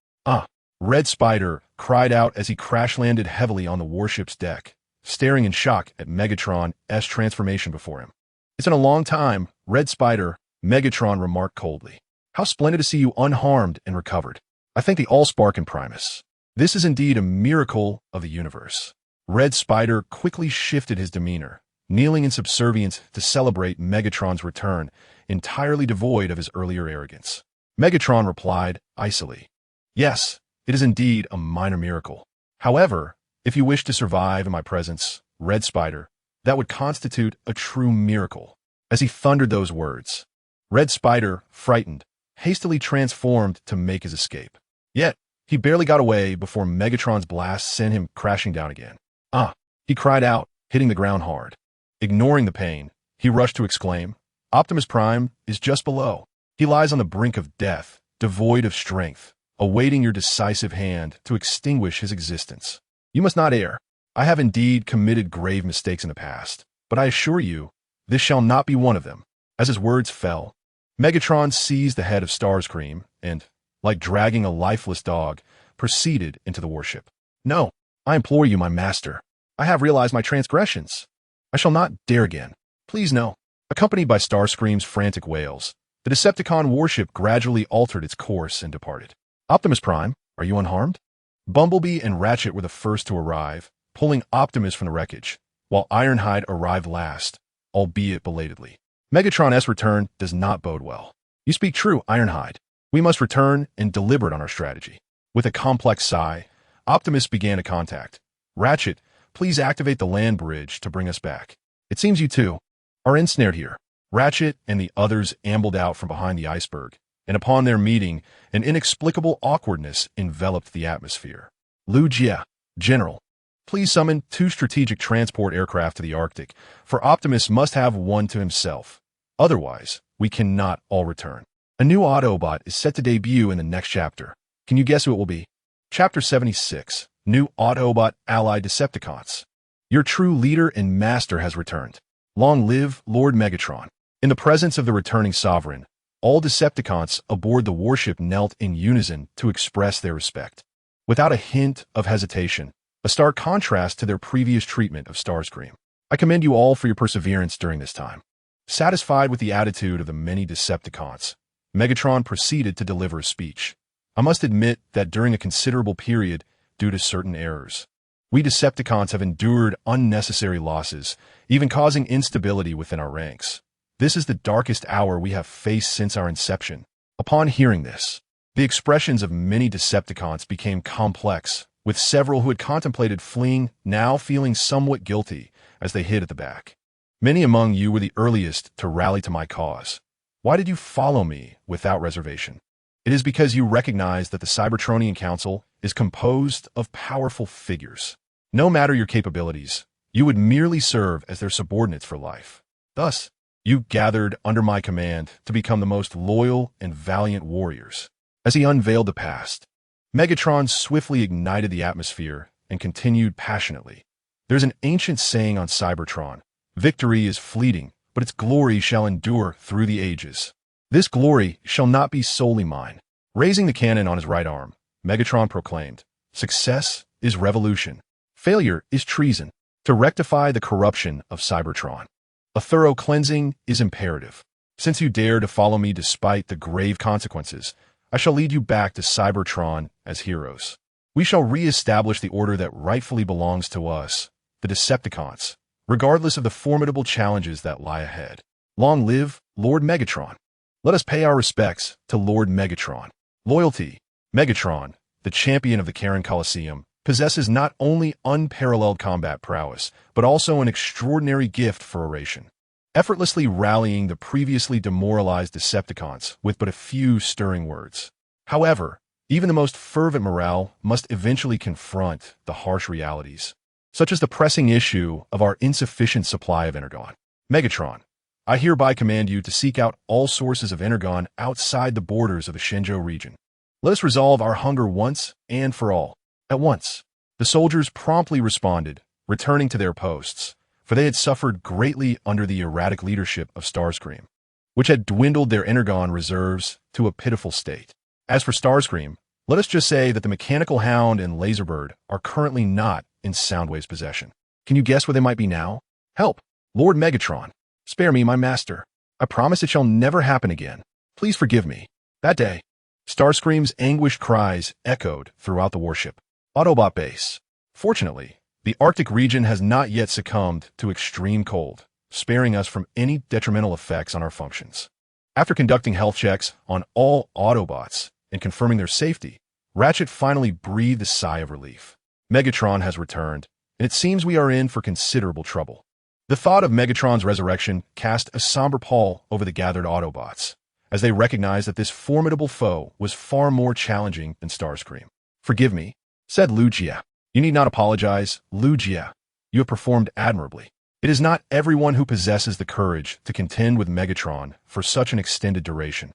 Red Spider cried out as he crash-landed heavily on the warship's deck, staring in shock at Megatron's transformation before him. It's been a long time, Red Spider, Megatron remarked coldly. How splendid to see you unharmed and recovered. I thank the Allspark and Primus. This is indeed a miracle of the universe. Red Spider quickly shifted his demeanor, kneeling in subservience to celebrate Megatron's return, entirely devoid of his earlier arrogance. Megatron replied icily, Yes, it is indeed a minor miracle. However, if you wish to survive in my presence, Red Spider, that would constitute a true miracle. As he thundered those words, Red Spider, frightened, hastily transformed to make his escape. Yet, He barely got away before Megatron's blast sent him crashing down again. "Ah!" he cried out, hitting the ground hard. Ignoring the pain, he rushed to exclaim, "Optimus Prime is just below. He lies on the brink of death, devoid of strength, awaiting your decisive hand to extinguish his existence. You must not err. I have indeed committed grave mistakes in the past, but I assure you, this shall not be one of them." As his words fell, Megatron seized the head of Starscream and, like dragging a lifeless dog, proceeded into the warship. "No, I implore you, my master. I have realized my transgressions. I shall not dare again. Please no." Accompanied by Starscream's frantic wails, the Decepticon warship gradually altered its course and departed. "Optimus Prime, are you unharmed?" Bumblebee and Ratchet were the first to arrive, pulling Optimus from the wreckage, while Ironhide arrived last, albeit belatedly. Megatron's return does not bode well. "You speak true, Ironhide. We must return and deliberate on our strategy." With a complex sigh, Optimus began a contact. "Ratchet, please activate the land bridge to bring us back. It seems you two are ensnared here." Ratchet and the others ambled out from behind the iceberg, and upon their meeting, an inexplicable awkwardness enveloped the atmosphere. "Lu Jie, General, please summon 2 strategic transport aircraft to the Arctic, for Optimus must have one to himself. Otherwise, we cannot all return. A new Autobot is set to debut in the next chapter. Can you guess who it will be?" Chapter 76, New Autobot Allied Decepticons. Your true leader and master has returned. Long live Lord Megatron. In the presence of the returning sovereign, all Decepticons aboard the warship knelt in unison to express their respect. Without a hint of hesitation, a stark contrast to their previous treatment of Starscream. "I commend you all for your perseverance during this time." Satisfied with the attitude of the many Decepticons, Megatron proceeded to deliver a speech. "I must admit that during a considerable period, due to certain errors, we Decepticons have endured unnecessary losses, even causing instability within our ranks. This is the darkest hour we have faced since our inception." Upon hearing this, the expressions of many Decepticons became complex, with several who had contemplated fleeing now feeling somewhat guilty as they hid at the back. "Many among you were the earliest to rally to my cause. Why did you follow me without reservation? It is because you recognize that the Cybertronian Council is composed of powerful figures. No matter your capabilities, you would merely serve as their subordinates for life. Thus, you gathered under my command to become the most loyal and valiant warriors." As he unveiled the past, Megatron swiftly ignited the atmosphere and continued passionately. "There's an ancient saying on Cybertron, victory is fleeting, but its glory shall endure through the ages. This glory shall not be solely mine." Raising the cannon on his right arm, Megatron proclaimed, "Success is revolution. Failure is treason. To rectify the corruption of Cybertron, a thorough cleansing is imperative. Since you dare to follow me despite the grave consequences, I shall lead you back to Cybertron as heroes. We shall re-establish the order that rightfully belongs to us, the Decepticons, regardless of the formidable challenges that lie ahead. Long live Lord Megatron. Let us pay our respects to Lord Megatron. Loyalty. Megatron, the champion of the Karen Coliseum, possesses not only unparalleled combat prowess, but also an extraordinary gift for oration, effortlessly rallying the previously demoralized Decepticons with but a few stirring words. However, even the most fervent morale must eventually confront the harsh realities, such as the pressing issue of our insufficient supply of energon. Megatron, I hereby command you to seek out all sources of energon outside the borders of the Shenzhou region. Let us resolve our hunger once and for all. At once. The soldiers promptly responded, returning to their posts, for they had suffered greatly under the erratic leadership of Starscream, which had dwindled their energon reserves to a pitiful state. As for Starscream, let us just say that the Mechanical Hound and Laserbird are currently not in Soundwave's possession. Can you guess where they might be now? Help! Lord Megatron! Spare me, my master. I promise it shall never happen again. Please forgive me. That day, Starscream's anguished cries echoed throughout the warship. Autobot base. Fortunately, the Arctic region has not yet succumbed to extreme cold, sparing us from any detrimental effects on our functions. After conducting health checks on all Autobots and confirming their safety, Ratchet finally breathed a sigh of relief. Megatron has returned, and it seems we are in for considerable trouble. The thought of Megatron's resurrection cast a somber pall over the gathered Autobots, as they recognized that this formidable foe was far more challenging than Starscream. Forgive me, said Lugia. You need not apologize, Lugia. You have performed admirably. It is not everyone who possesses the courage to contend with Megatron for such an extended duration.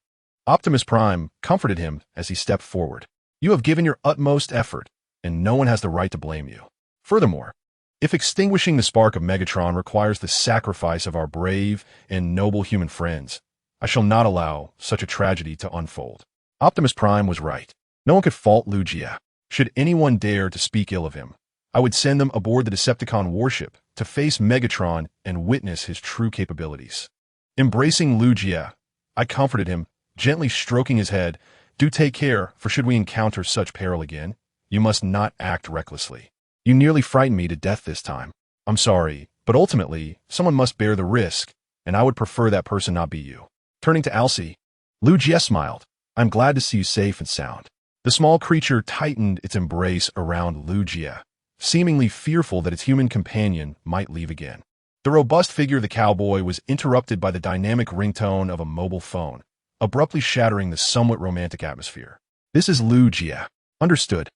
Optimus Prime comforted him as he stepped forward. You have given your utmost effort, and no one has the right to blame you. Furthermore, if extinguishing the spark of Megatron requires the sacrifice of our brave and noble human friends, I shall not allow such a tragedy to unfold. Optimus Prime was right. No one could fault Lugia. Should anyone dare to speak ill of him, I would send them aboard the Decepticon warship to face Megatron and witness his true capabilities. Embracing Lugia, I comforted him, gently stroking his head. Do take care, for should we encounter such peril again, you must not act recklessly. You nearly frightened me to death this time. I'm sorry, but ultimately, someone must bear the risk, and I would prefer that person not be you. Turning to Alcee, Lugia smiled. I'm glad to see you safe and sound. The small creature tightened its embrace around Lugia, seemingly fearful that its human companion might leave again. The robust figure of the cowboy was interrupted by the dynamic ringtone of a mobile phone, abruptly shattering the somewhat romantic atmosphere. This is Lugia. Understood.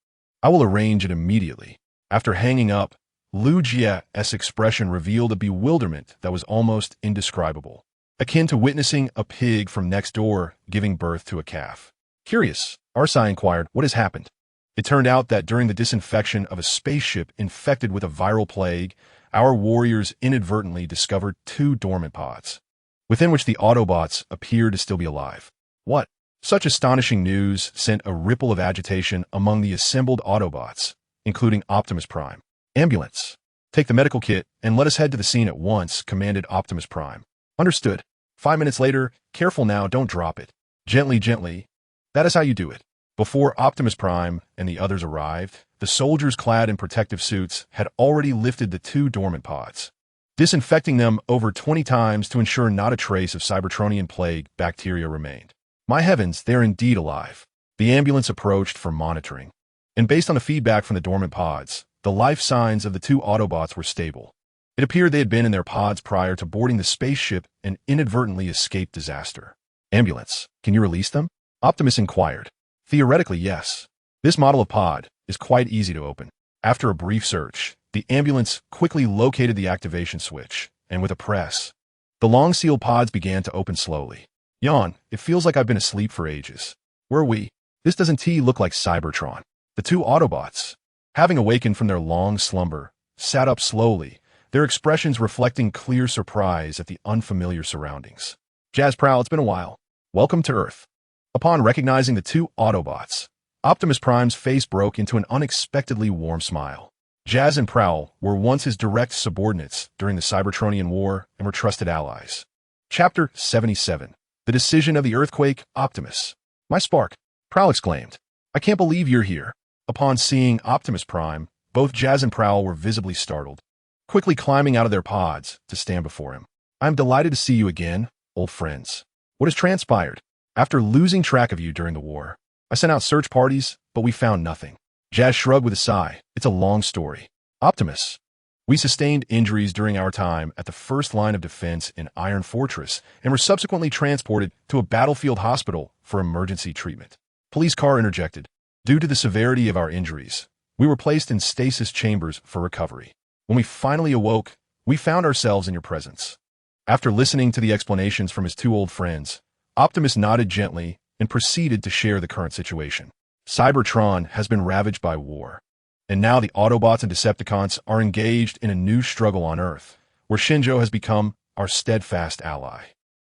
I will arrange it immediately. After hanging up, Lugia's expression revealed a bewilderment that was almost indescribable, akin to witnessing a pig from next door giving birth to a calf. Curious, Arcee inquired, what has happened? It turned out that during the disinfection of a spaceship infected with a viral plague, our warriors inadvertently discovered 2 dormant pods, within which the Autobots appeared to still be alive. What? Such astonishing news sent a ripple of agitation among the assembled Autobots, including Optimus Prime. Ambulance. Take the medical kit and let us head to the scene at once, commanded Optimus Prime. Understood. 5 minutes later, careful now, don't drop it. Gently, gently. That is how you do it. Before Optimus Prime and the others arrived, the soldiers clad in protective suits had already lifted the 2 dormant pods, disinfecting them over 20 times to ensure not a trace of Cybertronian plague bacteria remained. My heavens, they're indeed alive. The ambulance approached for monitoring, and based on the feedback from the dormant pods, the life signs of the 2 Autobots were stable. It appeared they had been in their pods prior to boarding the spaceship and inadvertently escaped disaster. Ambulance, can you release them? Optimus inquired. Theoretically, yes. This model of pod is quite easy to open. After a brief search, the ambulance quickly located the activation switch, and with a press, the long-sealed pods began to open slowly. Yawn, it feels like I've been asleep for ages. Were we? This doesn't look like Cybertron. The 2 Autobots, having awakened from their long slumber, sat up slowly, their expressions reflecting clear surprise at the unfamiliar surroundings. Jazz Prowl, it's been a while. Welcome to Earth. Upon recognizing the 2 Autobots, Optimus Prime's face broke into an unexpectedly warm smile. Jazz and Prowl were once his direct subordinates during the Cybertronian War and were trusted allies. Chapter 77. The Decision of the Earthquake, Optimus. My spark, Prowl exclaimed. I can't believe you're here. Upon seeing Optimus Prime, both Jazz and Prowl were visibly startled, quickly climbing out of their pods to stand before him. I'm delighted to see you again, old friends. What has transpired? After losing track of you during the war, I sent out search parties, but we found nothing. Jazz shrugged with a sigh. It's a long story. Optimus. We sustained injuries during our time at the first line of defense in Iron Fortress and were subsequently transported to a battlefield hospital for emergency treatment. Police car interjected. Due to the severity of our injuries, we were placed in stasis chambers for recovery. When we finally awoke, we found ourselves in your presence. After listening to the explanations from his 2 old friends, Optimus nodded gently and proceeded to share the current situation. Cybertron has been ravaged by war, and now the Autobots and Decepticons are engaged in a new struggle on Earth, where Shinjo has become our steadfast ally.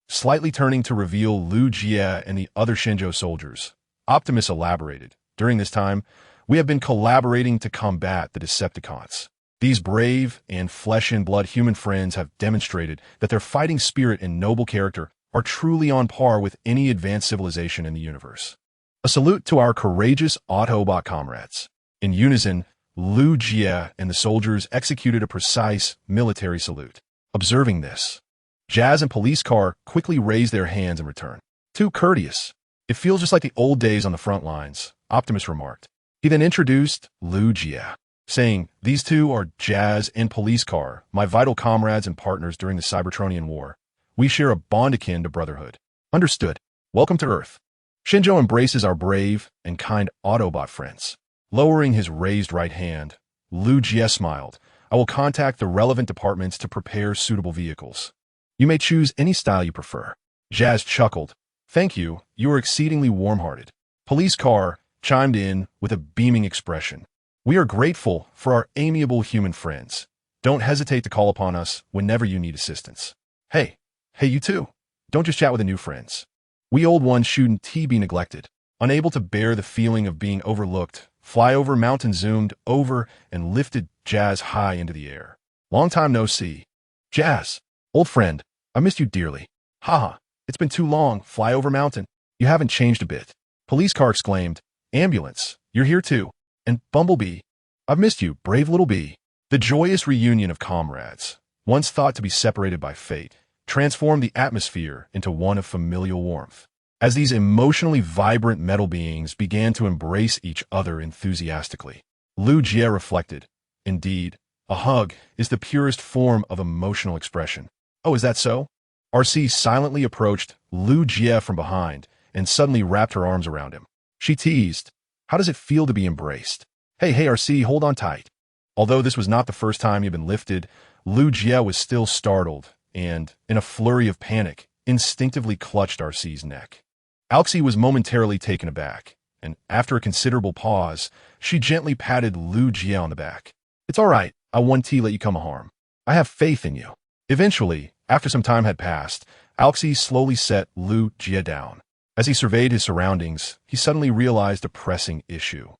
Slightly turning to reveal Lugia and the other Shinjo soldiers, Optimus elaborated. During this time, we have been collaborating to combat the Decepticons. These brave and flesh-and-blood human friends have demonstrated that their fighting spirit and noble character are truly on par with any advanced civilization in the universe. A salute to our courageous Autobot comrades. In unison, Lugia and the soldiers executed a precise military salute. Observing this, Jazz and Police Car quickly raised their hands in return. Too courteous. It feels just like the old days on the front lines, Optimus remarked. He then introduced Lugia, saying, these 2 are Jazz and Police Car, my vital comrades and partners during the Cybertronian War. We share a bond akin to brotherhood. Understood. Welcome to Earth. Shinjo embraces our brave and kind Autobot friends. Lowering his raised right hand, Lu Jie smiled. I will contact the relevant departments to prepare suitable vehicles. You may choose any style you prefer. Jazz chuckled. Thank you, you are exceedingly warm-hearted. Police car chimed in with a beaming expression. We are grateful for our amiable human friends. Don't hesitate to call upon us whenever you need assistance. Hey, you too. Don't just chat with the new friends. We old ones shouldn't be neglected. Unable to bear the feeling of being overlooked, Flyover Mountain zoomed over and lifted Jazz high into the air. Long time no see. Jazz, old friend, I missed you dearly. Haha, it's been too long, Flyover Mountain. You haven't changed a bit. Police car exclaimed. Ambulance, you're here too. And Bumblebee, I've missed you, brave little bee. The joyous reunion of comrades, once thought to be separated by fate, transformed the atmosphere into one of familial warmth. As these emotionally vibrant metal beings began to embrace each other enthusiastically, Lu Jie reflected, indeed, a hug is the purest form of emotional expression. Oh, is that so? RC silently approached Lu Jie from behind and suddenly wrapped her arms around him. She teased, how does it feel to be embraced? Hey, RC, hold on tight. Although this was not the first time he'd been lifted, Lu Jie was still startled and, in a flurry of panic, instinctively clutched RC's neck. Alxie was momentarily taken aback, and after a considerable pause, she gently patted Lu Jie on the back. It's all right, I won't let you come harm. I have faith in you. Eventually, after some time had passed, Alxie slowly set Lu Jie down. As he surveyed his surroundings, he suddenly realized a pressing issue.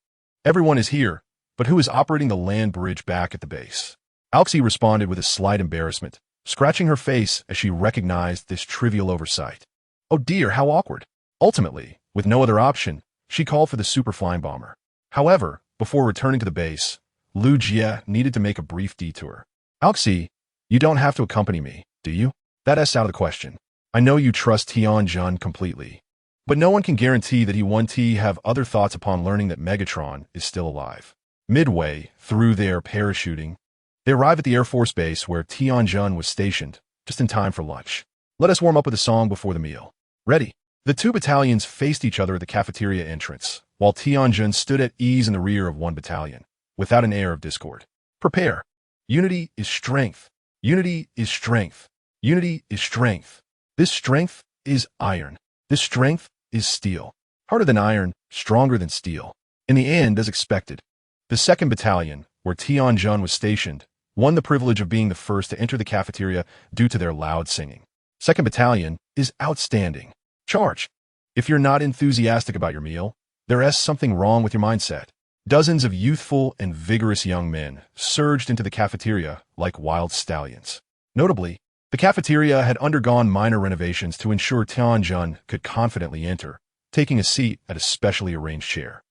Everyone is here, but who is operating the land bridge back at the base? Alxie responded with a slight embarrassment, scratching her face as she recognized this trivial oversight. Oh dear, how awkward. Ultimately, with no other option, she called for the super flying bomber. However, before returning to the base, Lu Jie needed to make a brief detour. Alxie, you don't have to accompany me, do you? That's out of the question. I know you trust Tianjun completely. But no one can guarantee that he won't have other thoughts upon learning that Megatron is still alive. Midway through their parachuting, they arrived at the Air Force Base where Tianjun was stationed, just in time for lunch. Let us warm up with a song before the meal. Ready? The two battalions faced each other at the cafeteria entrance, while Tianjun stood at ease in the rear of one battalion, without an air of discord. Prepare. Unity is strength. Unity is strength. Unity is strength. This strength is iron. This strength is steel. Harder than iron, stronger than steel. In the end, as expected, the 2nd Battalion, where Tianjun was stationed, won the privilege of being the first to enter the cafeteria due to their loud singing. 2nd Battalion is outstanding. Charge. If you're not enthusiastic about your meal, there's something wrong with your mindset. Dozens of youthful and vigorous young men surged into the cafeteria like wild stallions. Notably, the cafeteria had undergone minor renovations to ensure Tianjun could confidently enter, taking a seat at a specially arranged chair.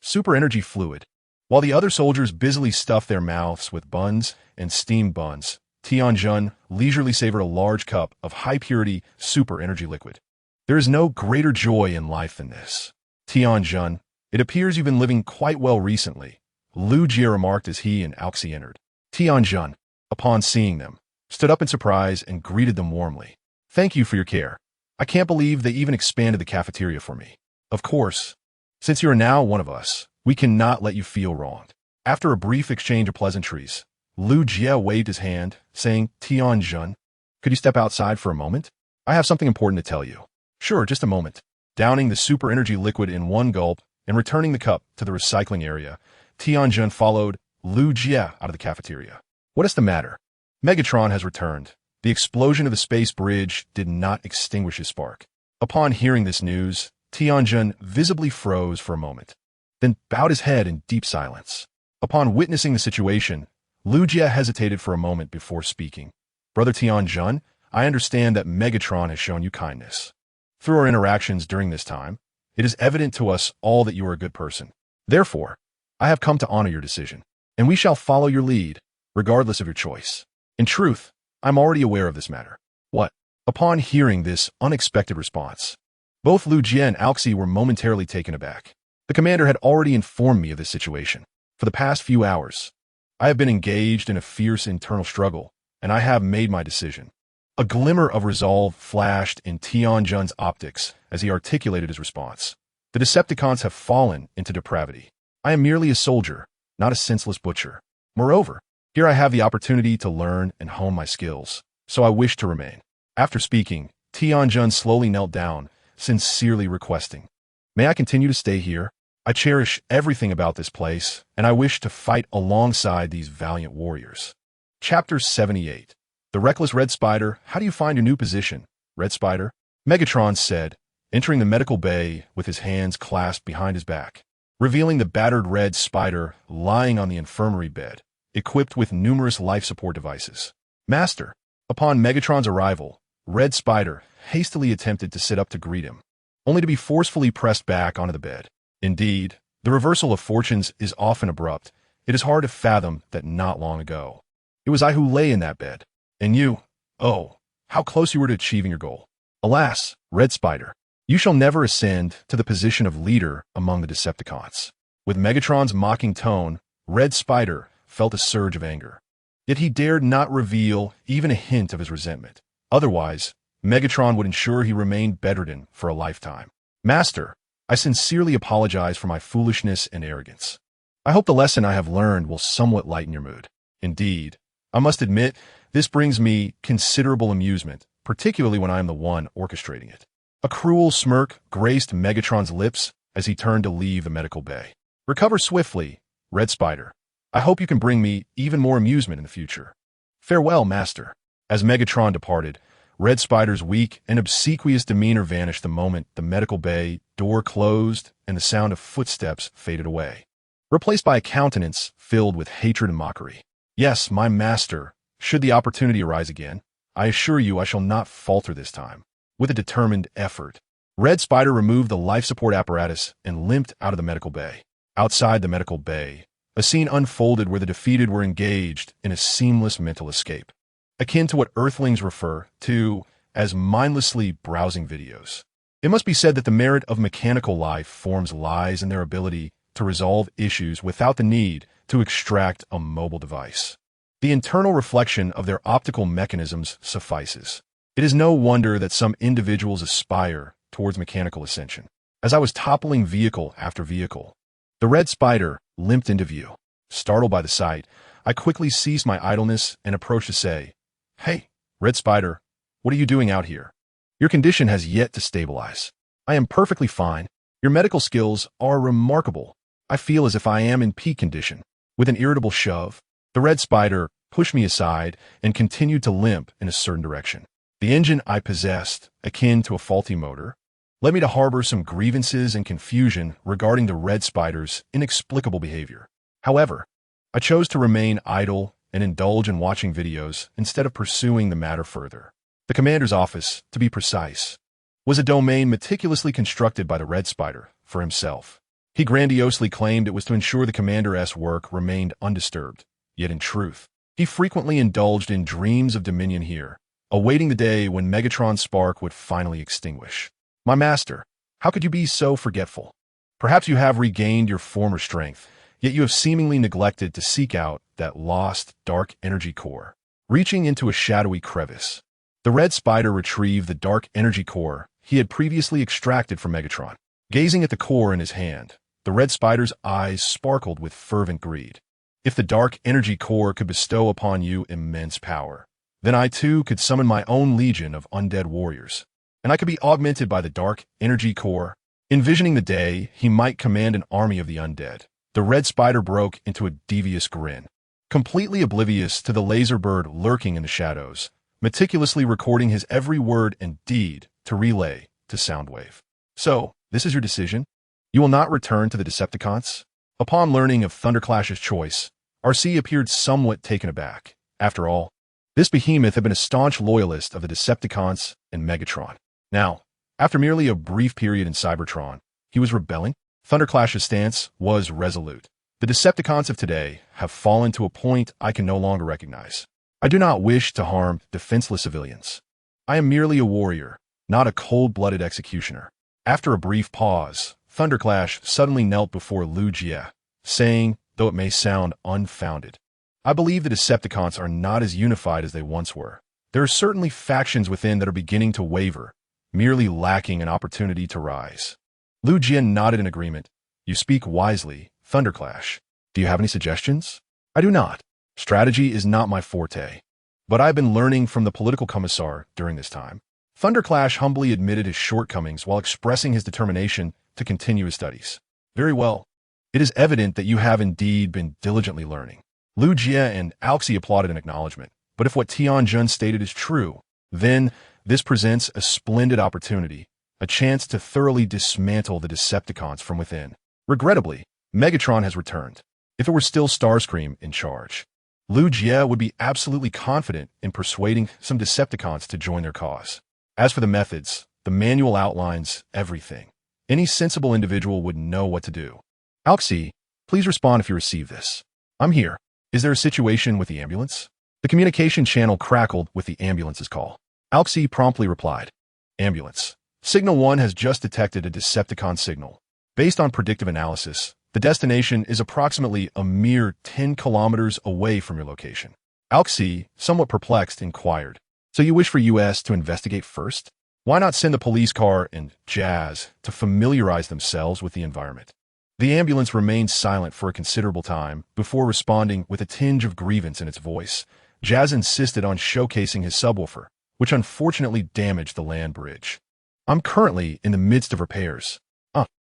Super energy fluid. While the other soldiers busily stuffed their mouths with buns and steamed buns, Tianjun leisurely savored a large cup of high-purity super energy liquid. There is no greater joy in life than this. Tianjun, it appears you've been living quite well recently, Lu Jie remarked as he and Alxie entered. Tianjun, upon seeing them, stood up in surprise and greeted them warmly. Thank you for your care. I can't believe they even expanded the cafeteria for me. Of course, since you are now one of us, we cannot let you feel wronged. After a brief exchange of pleasantries, Lu Jie waved his hand, saying, Tianjun, could you step outside for a moment? I have something important to tell you. Sure, just a moment. Downing the super energy liquid in one gulp and returning the cup to the recycling area, Tianjun followed Lu Jie out of the cafeteria. What is the matter? Megatron has returned. The explosion of the space bridge did not extinguish his spark. Upon hearing this news, Tianjun visibly froze for a moment, then bowed his head in deep silence. Upon witnessing the situation, Lu Jie hesitated for a moment before speaking. Brother Tianjun, I understand that Megatron has shown you kindness. Through our interactions during this time, it is evident to us all that you are a good person. Therefore, I have come to honor your decision, and we shall follow your lead, regardless of your choice. In truth, I'm already aware of this matter. What? Upon hearing this unexpected response, both Lu Jie and Alxie were momentarily taken aback. The commander had already informed me of this situation. For the past few hours, I have been engaged in a fierce internal struggle, and I have made my decision. A glimmer of resolve flashed in Tianjun's optics as he articulated his response. The Decepticons have fallen into depravity. I am merely a soldier, not a senseless butcher. Moreover, here I have the opportunity to learn and hone my skills, so I wish to remain. After speaking, Tianjun slowly knelt down, sincerely requesting, "May I continue to stay here? I cherish everything about this place, and I wish to fight alongside these valiant warriors." Chapter 78. The Reckless Red Spider. How do you find your new position, Red Spider? Megatron said, entering the medical bay with his hands clasped behind his back, revealing the battered Red Spider lying on the infirmary bed, equipped with numerous life support devices. Master. Upon Megatron's arrival, Red Spider hastily attempted to sit up to greet him, only to be forcefully pressed back onto the bed. Indeed, the reversal of fortunes is often abrupt. It is hard to fathom that not long ago, it was I who lay in that bed. And you, oh, how close you were to achieving your goal. Alas, Red Spider, you shall never ascend to the position of leader among the Decepticons. With Megatron's mocking tone, Red Spider felt a surge of anger. Yet he dared not reveal even a hint of his resentment. Otherwise, Megatron would ensure he remained bedridden for a lifetime. Master, I sincerely apologize for my foolishness and arrogance. I hope the lesson I have learned will somewhat lighten your mood. Indeed, I must admit, this brings me considerable amusement, particularly when I am the one orchestrating it. A cruel smirk graced Megatron's lips as he turned to leave the medical bay. Recover swiftly, Red Spider. I hope you can bring me even more amusement in the future. Farewell, Master. As Megatron departed, Red Spider's weak and obsequious demeanor vanished the moment the medical bay door closed and the sound of footsteps faded away, replaced by a countenance filled with hatred and mockery. Yes, my master, should the opportunity arise again, I assure you I shall not falter this time. With a determined effort, Red Spider removed the life support apparatus and limped out of the medical bay. Outside the medical bay, a scene unfolded where the defeated were engaged in a seamless mental escape, akin to what Earthlings refer to as mindlessly browsing videos. It must be said that the merit of mechanical life forms lies in their ability to resolve issues without the need to extract a mobile device. The internal reflection of their optical mechanisms suffices. It is no wonder that some individuals aspire towards mechanical ascension. As I was toppling vehicle after vehicle, the Red Spider limped into view. Startled by the sight, I quickly ceased my idleness and approached to say, "Hey, Red Spider, what are you doing out here? Your condition has yet to stabilize." "I am perfectly fine. Your medical skills are remarkable. I feel as if I am in peak condition." With an irritable shove, the Red Spider pushed me aside and continued to limp in a certain direction. The engine I possessed, akin to a faulty motor, led me to harbor some grievances and confusion regarding the Red Spider's inexplicable behavior. However, I chose to remain idle and indulge in watching videos instead of pursuing the matter further. The commander's office, to be precise, was a domain meticulously constructed by the Red Spider for himself. He grandiosely claimed it was to ensure the commander's work remained undisturbed, yet in truth, he frequently indulged in dreams of dominion here, awaiting the day when Megatron's spark would finally extinguish. "My master, how could you be so forgetful? Perhaps you have regained your former strength, yet you have seemingly neglected to seek out that lost dark energy core." Reaching into a shadowy crevice, the Red Spider retrieved the dark energy core he had previously extracted from Megatron. Gazing at the core in his hand, the Red Spider's eyes sparkled with fervent greed. "If the dark energy core could bestow upon you immense power, then I too could summon my own legion of undead warriors, and I could be augmented by the dark energy core." Envisioning the day he might command an army of the undead, the Red Spider broke into a devious grin, completely oblivious to the laser bird lurking in the shadows, meticulously recording his every word and deed to relay to Soundwave. "So, this is your decision? You will not return to the Decepticons?" Upon learning of Thunderclash's choice, RC appeared somewhat taken aback. After all, this behemoth had been a staunch loyalist of the Decepticons and Megatron. Now, after merely a brief period in Cybertron, he was rebelling? Thunderclash's stance was resolute. "The Decepticons of today have fallen to a point I can no longer recognize. I do not wish to harm defenseless civilians. I am merely a warrior, not a cold-blooded executioner." After a brief pause, Thunderclash suddenly knelt before Lu Jie, saying, though it may sound unfounded, "I believe the Decepticons are not as unified as they once were. There are certainly factions within that are beginning to waver, merely lacking an opportunity to rise." Lu Jie nodded in agreement. "You speak wisely, Thunderclash. Do you have any suggestions? I do not. Strategy is not my forte. But I've been learning from the political commissar during this time. Thunderclash humbly admitted his shortcomings while expressing his determination to continue his studies. Very well. It is evident that you have indeed been diligently learning. Lu Jie and Alxi applauded in acknowledgement. But if what Tianjun stated is true, then this presents a splendid opportunity, a chance to thoroughly dismantle the Decepticons from within. Regrettably, Megatron has returned. If it were still Starscream in charge, Lu Jie would be absolutely confident in persuading some Decepticons to join their cause. As for the methods, the manual outlines everything. Any sensible individual would know what to do. Alxi, please respond if you receive this. I'm here. Is there a situation with the ambulance? The communication channel crackled with the ambulance's call. Alxi promptly replied. Ambulance. Signal 1 has just detected a Decepticon signal. Based on predictive analysis, the destination is approximately a mere 10 kilometers away from your location. Alxi, somewhat perplexed, inquired. So you wish for US to investigate first? Why not send the police car and Jazz to familiarize themselves with the environment? The ambulance remained silent for a considerable time before responding with a tinge of grievance in its voice. Jazz insisted on showcasing his subwoofer, which unfortunately damaged the land bridge. I'm currently in the midst of repairs.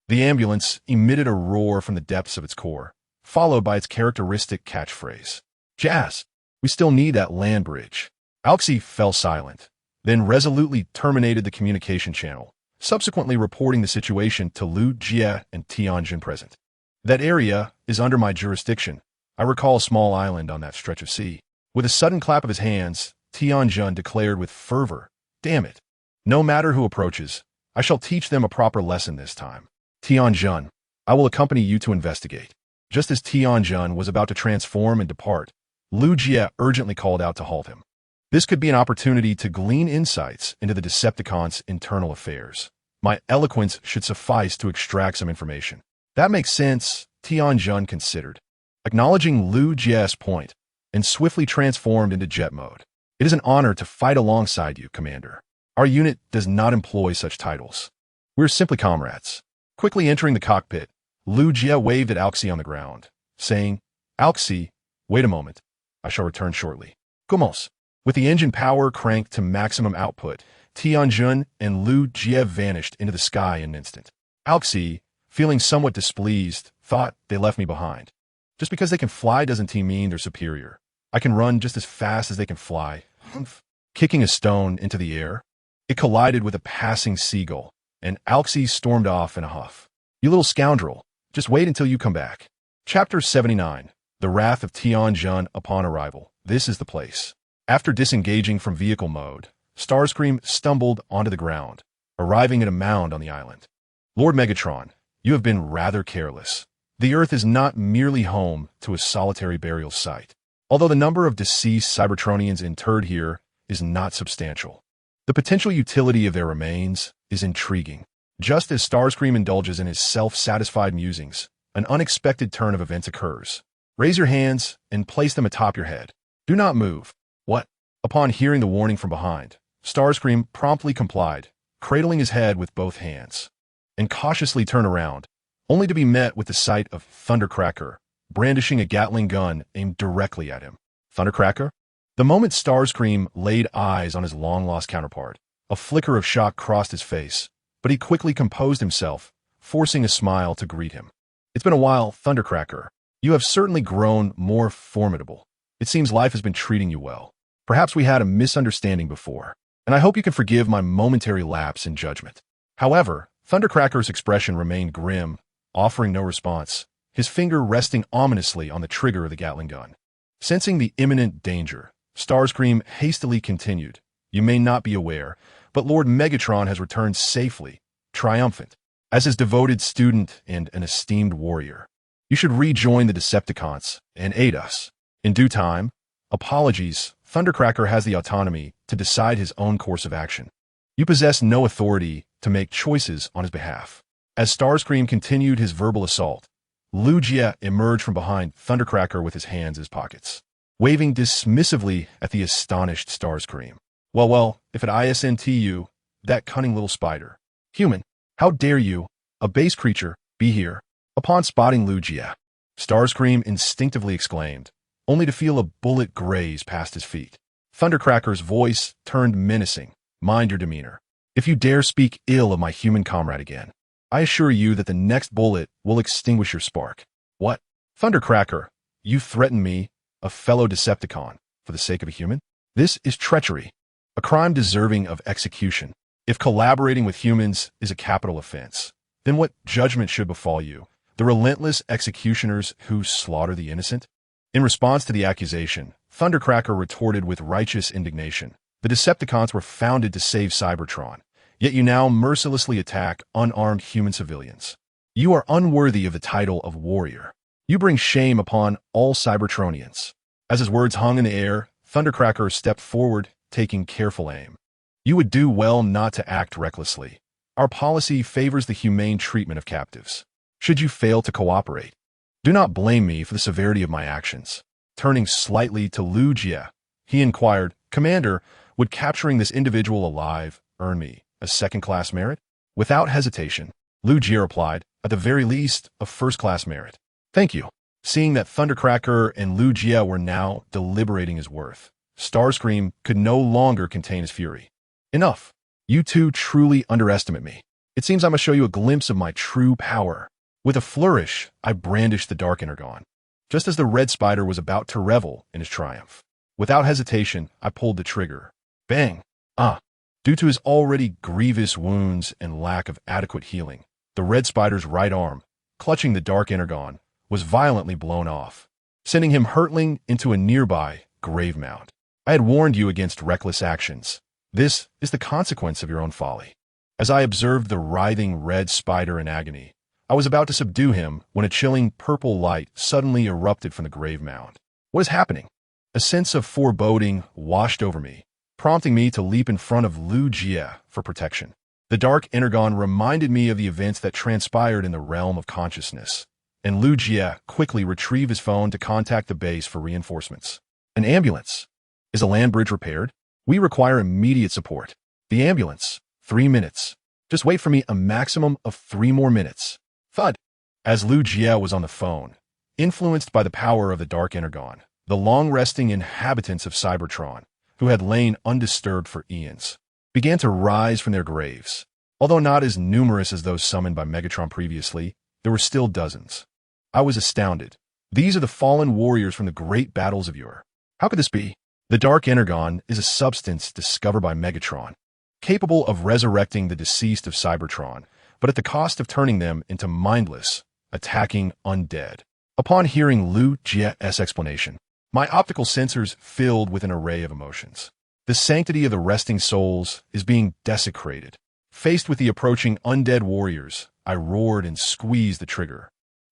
The ambulance emitted a roar from the depths of its core, followed by its characteristic catchphrase. Jazz, we still need that land bridge. Alxi fell silent, then resolutely terminated the communication channel, subsequently reporting the situation to Lu Jie and Tianjun present. That area is under my jurisdiction. I recall a small island on that stretch of sea. With a sudden clap of his hands, Tianjun declared with fervor, Damn it. No matter who approaches, I shall teach them a proper lesson this time. Tianjun, I will accompany you to investigate. Just as Tianjun was about to transform and depart, Lu Jie urgently called out to halt him. This could be an opportunity to glean insights into the Decepticons' internal affairs. My eloquence should suffice to extract some information. That makes sense, Tianjun considered, acknowledging Lu Jie's point, and swiftly transformed into jet mode. It is an honor to fight alongside you, Commander. Our unit does not employ such titles. We're simply comrades. Quickly entering the cockpit, Lu Jie waved at Alxi on the ground, saying, Alxi, wait a moment. I shall return shortly. Commence. With the engine power cranked to maximum output, Tianjun and Lu Jie vanished into the sky in an instant. Alxi, feeling somewhat displeased, thought they left me behind. Just because they can fly doesn't mean they're superior. I can run just as fast as they can fly. Humph. Kicking a stone into the air, it collided with a passing seagull, and Alxi stormed off in a huff. You little scoundrel, just wait until you come back. Chapter 79, The Wrath of Tianjun upon arrival. This is the place. After disengaging from vehicle mode, Starscream stumbled onto the ground, arriving at a mound on the island. Lord Megatron, you have been rather careless. The Earth is not merely home to a solitary burial site, although the number of deceased Cybertronians interred here is not substantial. The potential utility of their remains is intriguing. Just as Starscream indulges in his self-satisfied musings, an unexpected turn of events occurs. Raise your hands and place them atop your head. Do not move. What? Upon hearing the warning from behind, Starscream promptly complied, cradling his head with both hands, and cautiously turned around, only to be met with the sight of Thundercracker, brandishing a Gatling gun aimed directly at him. Thundercracker? The moment Starscream laid eyes on his long-lost counterpart, a flicker of shock crossed his face, but he quickly composed himself, forcing a smile to greet him. It's been a while, Thundercracker. You have certainly grown more formidable. It seems life has been treating you well. Perhaps we had a misunderstanding before, and I hope you can forgive my momentary lapse in judgment. However, Thundercracker's expression remained grim, offering no response, his finger resting ominously on the trigger of the Gatling gun. Sensing the imminent danger, Starscream hastily continued, You may not be aware, but Lord Megatron has returned safely, triumphant, as his devoted student and an esteemed warrior. You should rejoin the Decepticons and aid us. In due time, apologies, Thundercracker has the autonomy to decide his own course of action. You possess no authority to make choices on his behalf. As Starscream continued his verbal assault, Lu Jie emerged from behind Thundercracker with his hands in his pockets, waving dismissively at the astonished Starscream. Well, if at ISNT you, that cunning little spider. Human, how dare you, a base creature, be here? Upon spotting Lu Jie, Starscream instinctively exclaimed, only to feel a bullet graze past his feet. Thundercracker's voice turned menacing. Mind your demeanor. If you dare speak ill of my human comrade again, I assure you that the next bullet will extinguish your spark. What? Thundercracker, you threaten me, a fellow Decepticon, for the sake of a human? This is treachery, a crime deserving of execution. If collaborating with humans is a capital offense, then what judgment should befall you, the relentless executioners who slaughter the innocent? In response to the accusation, Thundercracker retorted with righteous indignation. The Decepticons were founded to save Cybertron, yet you now mercilessly attack unarmed human civilians. You are unworthy of the title of warrior. You bring shame upon all Cybertronians. As his words hung in the air, Thundercracker stepped forward, taking careful aim. You would do well not to act recklessly. Our policy favors the humane treatment of captives. Should you fail to cooperate, do not blame me for the severity of my actions. Turning slightly to Lu Jie, he inquired, Commander, would capturing this individual alive earn me a second-class merit? Without hesitation, Lu Jie replied, at the very least, a first-class merit. Thank you. Seeing that Thundercracker and Lu Jie were now deliberating his worth, Starscream could no longer contain his fury. Enough. You two truly underestimate me. It seems I must show you a glimpse of my true power. With a flourish, I brandished the Dark Energon, just as the Red Spider was about to revel in his triumph. Without hesitation, I pulled the trigger. Bang! Due to his already grievous wounds and lack of adequate healing, the Red Spider's right arm, clutching the Dark Energon, was violently blown off, sending him hurtling into a nearby grave mound. I had warned you against reckless actions. This is the consequence of your own folly. As I observed the writhing Red Spider in agony, I was about to subdue him when a chilling purple light suddenly erupted from the grave mound. What is happening? A sense of foreboding washed over me, prompting me to leap in front of Lu Jie for protection. The Dark Energon reminded me of the events that transpired in the realm of consciousness, and Lu Jie quickly retrieved his phone to contact the base for reinforcements. An ambulance. Is a land bridge repaired? We require immediate support. The ambulance. 3 minutes. Just wait for me a maximum of 3 more minutes. Thud. As Lu Jie was on the phone, influenced by the power of the Dark Energon, the long-resting inhabitants of Cybertron, who had lain undisturbed for eons, began to rise from their graves. Although not as numerous as those summoned by Megatron previously, there were still dozens. I was astounded. These are the fallen warriors from the great battles of yore. How could this be? The Dark Energon is a substance discovered by Megatron, capable of resurrecting the deceased of Cybertron, but at the cost of turning them into mindless, attacking undead. Upon hearing Lu Jie's explanation, my optical sensors filled with an array of emotions. The sanctity of the resting souls is being desecrated. Faced with the approaching undead warriors, I roared and squeezed the trigger,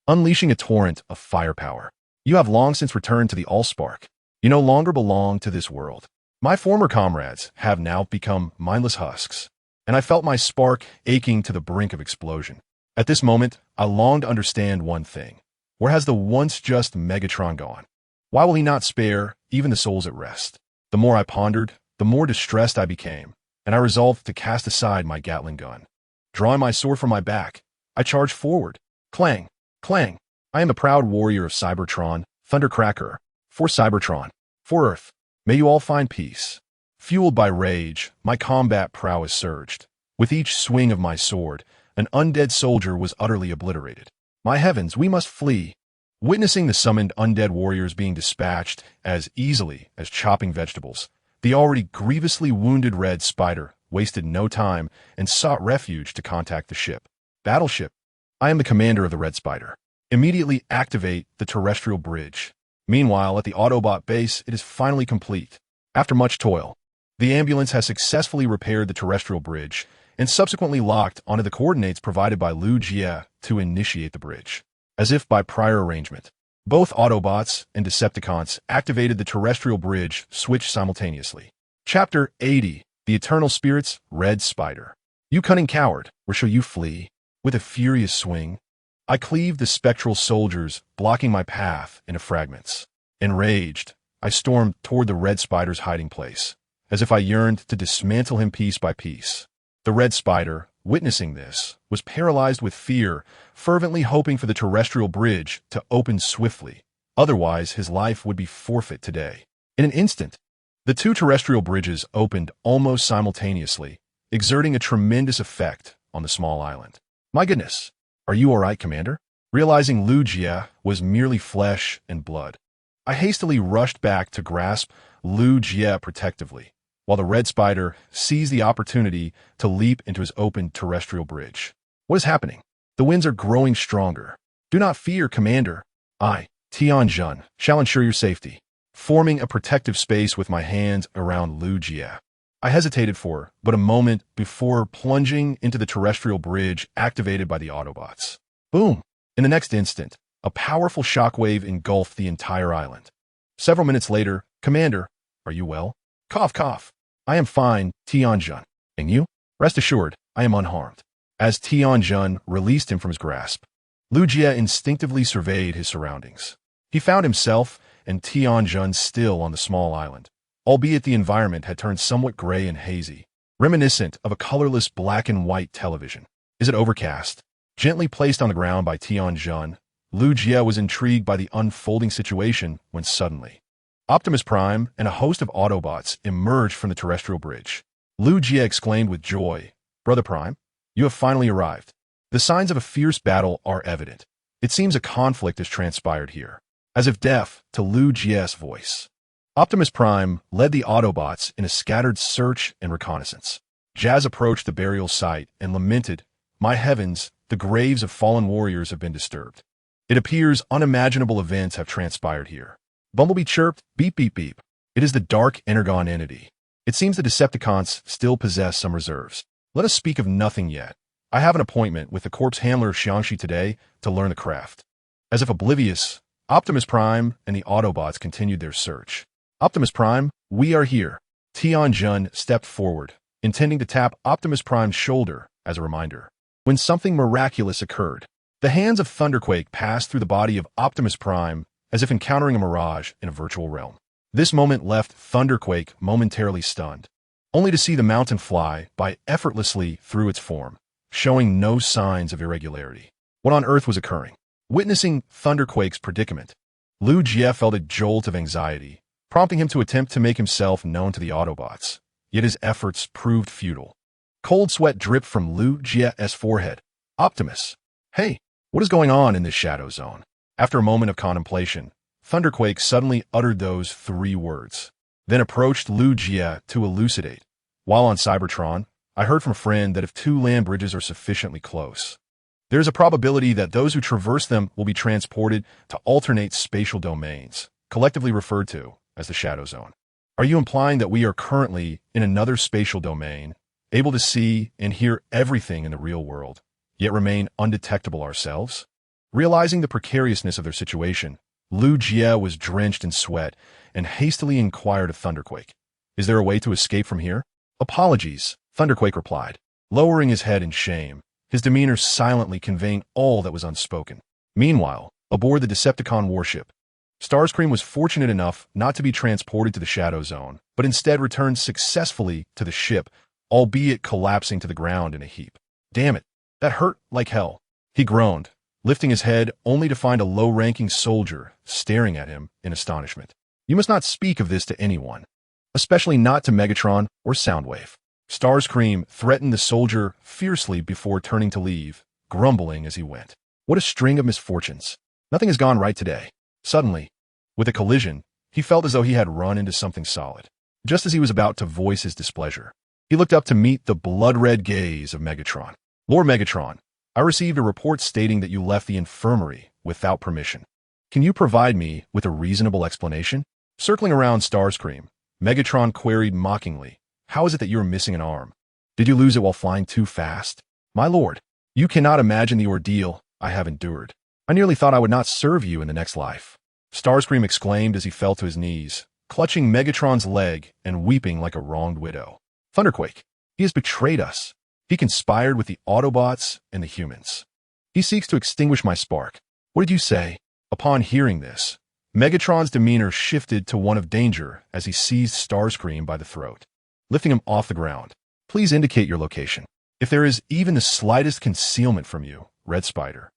unleashing a torrent of firepower. You have long since returned to the Allspark. You no longer belong to this world. My former comrades have now become mindless husks, and I felt my spark aching to the brink of explosion. At this moment, I longed to understand one thing. Where has the once just Megatron gone? Why will he not spare even the souls at rest? The more I pondered, the more distressed I became, and I resolved to cast aside my Gatling gun. Drawing my sword from my back, I charged forward. Clang! Clang! I am the proud warrior of Cybertron, Thundercracker, for Cybertron, for Earth. May you all find peace. Fueled by rage, my combat prowess surged. With each swing of my sword, an undead soldier was utterly obliterated. My heavens, we must flee. Witnessing the summoned undead warriors being dispatched as easily as chopping vegetables, the already grievously wounded Red Spider wasted no time and sought refuge to contact the ship. Battleship. I am the commander of the Red Spider. Immediately activate the terrestrial bridge. Meanwhile, at the Autobot base, it is finally complete. After much toil, the ambulance has successfully repaired the terrestrial bridge and subsequently locked onto the coordinates provided by Lu Jie to initiate the bridge. As if by prior arrangement, both Autobots and Decepticons activated the terrestrial bridge switch simultaneously. Chapter 80, The Eternal Spirits, Red Spider. You cunning coward, where shall you flee? With a furious swing, I cleaved the spectral soldiers, blocking my path into fragments. Enraged, I stormed toward the Red Spider's hiding place, as if I yearned to dismantle him piece by piece. The Red Spider, witnessing this, was paralyzed with fear, fervently hoping for the terrestrial bridge to open swiftly. Otherwise, his life would be forfeit today. In an instant, the two terrestrial bridges opened almost simultaneously, exerting a tremendous effect on the small island. My goodness, are you all right, Commander? Realizing Lu Jie was merely flesh and blood, I hastily rushed back to grasp Lu Jie protectively, while the Red Spider seized the opportunity to leap into his open terrestrial bridge. What is happening? The winds are growing stronger. Do not fear, Commander. I, Tianjun, shall ensure your safety. Forming a protective space with my hands around Lu Jie, I hesitated for but a moment before plunging into the terrestrial bridge activated by the Autobots. Boom! In the next instant, a powerful shockwave engulfed the entire island. Several minutes later, Commander, are you well? Cough, cough. I am fine, Tianjun. And you? Rest assured, I am unharmed. As Tianjun released him from his grasp, Lu Jie instinctively surveyed his surroundings. He found himself and Tianjun still on the small island, albeit the environment had turned somewhat gray and hazy, reminiscent of a colorless black and white television. Is it overcast? Gently placed on the ground by Tianjun, Lu Jie was intrigued by the unfolding situation when suddenly, Optimus Prime and a host of Autobots emerged from the terrestrial bridge. Lu Jie exclaimed with joy, Brother Prime, you have finally arrived. The signs of a fierce battle are evident. It seems a conflict has transpired here. As if deaf to Lu Jie's voice, Optimus Prime led the Autobots in a scattered search and reconnaissance. Jazz approached the burial site and lamented, My heavens, the graves of fallen warriors have been disturbed. It appears unimaginable events have transpired here. Bumblebee chirped, beep beep beep. It is the dark Energon entity. It seems the Decepticons still possess some reserves. Let us speak of nothing yet. I have an appointment with the corpse handler of Xiangxi today to learn the craft. As if oblivious, Optimus Prime and the Autobots continued their search. Optimus Prime, we are here. Tianjun stepped forward, intending to tap Optimus Prime's shoulder as a reminder, when something miraculous occurred. The hands of Thunderquake passed through the body of Optimus Prime as if encountering a mirage in a virtual realm. This moment left Thunderquake momentarily stunned, only to see the mountain fly by effortlessly through its form, showing no signs of irregularity. What on earth was occurring? Witnessing Thunderquake's predicament, Lu Jie felt a jolt of anxiety, prompting him to attempt to make himself known to the Autobots. Yet his efforts proved futile. Cold sweat dripped from Lu Jie's forehead. Optimus, hey, what is going on in this shadow zone? After a moment of contemplation, Thunderquake suddenly uttered those three words, then approached Lu Jie to elucidate. While on Cybertron, I heard from a friend that if two land bridges are sufficiently close, there is a probability that those who traverse them will be transported to alternate spatial domains, collectively referred to as the Shadow Zone. Are you implying that we are currently in another spatial domain, able to see and hear everything in the real world, yet remain undetectable ourselves? Realizing the precariousness of their situation, Lu Jie was drenched in sweat and hastily inquired of Thunderquake, Is there a way to escape from here? Apologies, Thunderquake replied, lowering his head in shame, his demeanor silently conveying all that was unspoken. Meanwhile, aboard the Decepticon warship, Starscream was fortunate enough not to be transported to the Shadow Zone, but instead returned successfully to the ship, albeit collapsing to the ground in a heap. Damn it, that hurt like hell, he groaned, lifting his head only to find a low-ranking soldier staring at him in astonishment. You must not speak of this to anyone, especially not to Megatron or Soundwave. Starscream threatened the soldier fiercely before turning to leave, grumbling as he went. What a string of misfortunes. Nothing has gone right today. Suddenly, with a collision, he felt as though he had run into something solid. Just as he was about to voice his displeasure, he looked up to meet the blood-red gaze of Megatron. Lord Megatron, I received a report stating that you left the infirmary without permission. Can you provide me with a reasonable explanation? Circling around Starscream, Megatron queried mockingly, How is it that you are missing an arm? Did you lose it while flying too fast? My lord, you cannot imagine the ordeal I have endured. I nearly thought I would not serve you in the next life. Starscream exclaimed as he fell to his knees, clutching Megatron's leg and weeping like a wronged widow. Thunderquake, he has betrayed us. He conspired with the Autobots and the humans. He seeks to extinguish my spark. What did you say? Upon hearing this, Megatron's demeanor shifted to one of danger as he seized Starscream by the throat, lifting him off the ground. Please indicate your location. If there is even the slightest concealment from you, Red Spider,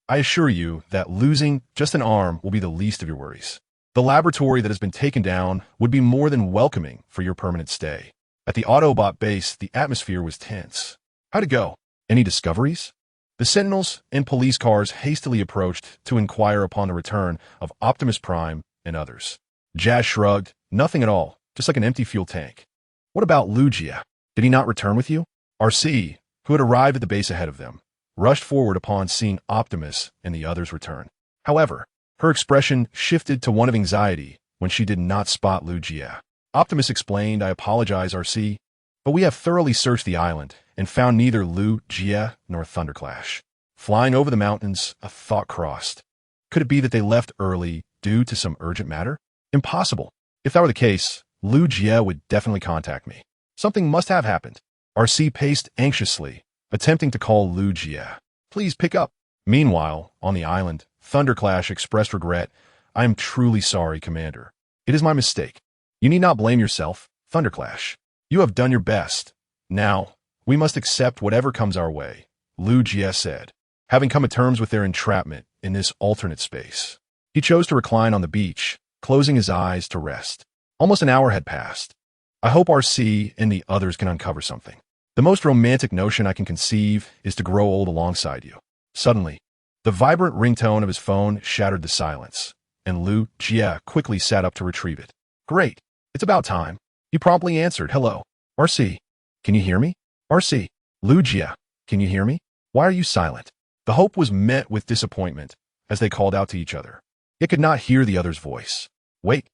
I assure you that losing just an arm will be the least of your worries. The laboratory that has been taken down would be more than welcoming for your permanent stay. At the Autobot base, the atmosphere was tense. How'd it go? Any discoveries? The Sentinels and police cars hastily approached to inquire upon the return of Optimus Prime and others. Jazz shrugged. Nothing at all, just like an empty fuel tank. What about Lugia? Did he not return with you? RC, who had arrived at the base ahead of them, rushed forward upon seeing Optimus and the others return. However, her expression shifted to one of anxiety when she did not spot Lugia. Optimus explained, I apologize, RC, but we have thoroughly searched the island and found neither Lugia nor Thunderclash. Flying over the mountains, a thought crossed. Could it be that they left early due to some urgent matter? Impossible. If that were the case, Lugia would definitely contact me. Something must have happened. RC paced anxiously, attempting to call Lugia. Please pick up. Meanwhile, on the island, Thunderclash expressed regret. I am truly sorry, Commander. It is my mistake. You need not blame yourself, Thunderclash. You have done your best. Now, we must accept whatever comes our way, Lugia said, having come to terms with their entrapment in this alternate space. He chose to recline on the beach, closing his eyes to rest. Almost an hour had passed. I hope RC and the others can uncover something. The most romantic notion I can conceive is to grow old alongside you. Suddenly, the vibrant ringtone of his phone shattered the silence, and Lugia quickly sat up to retrieve it. Great. It's about time. He promptly answered, hello. RC, can you hear me? RC, Lugia, can you hear me? Why are you silent? The hope was met with disappointment as they called out to each other. It could not hear the other's voice. Wait.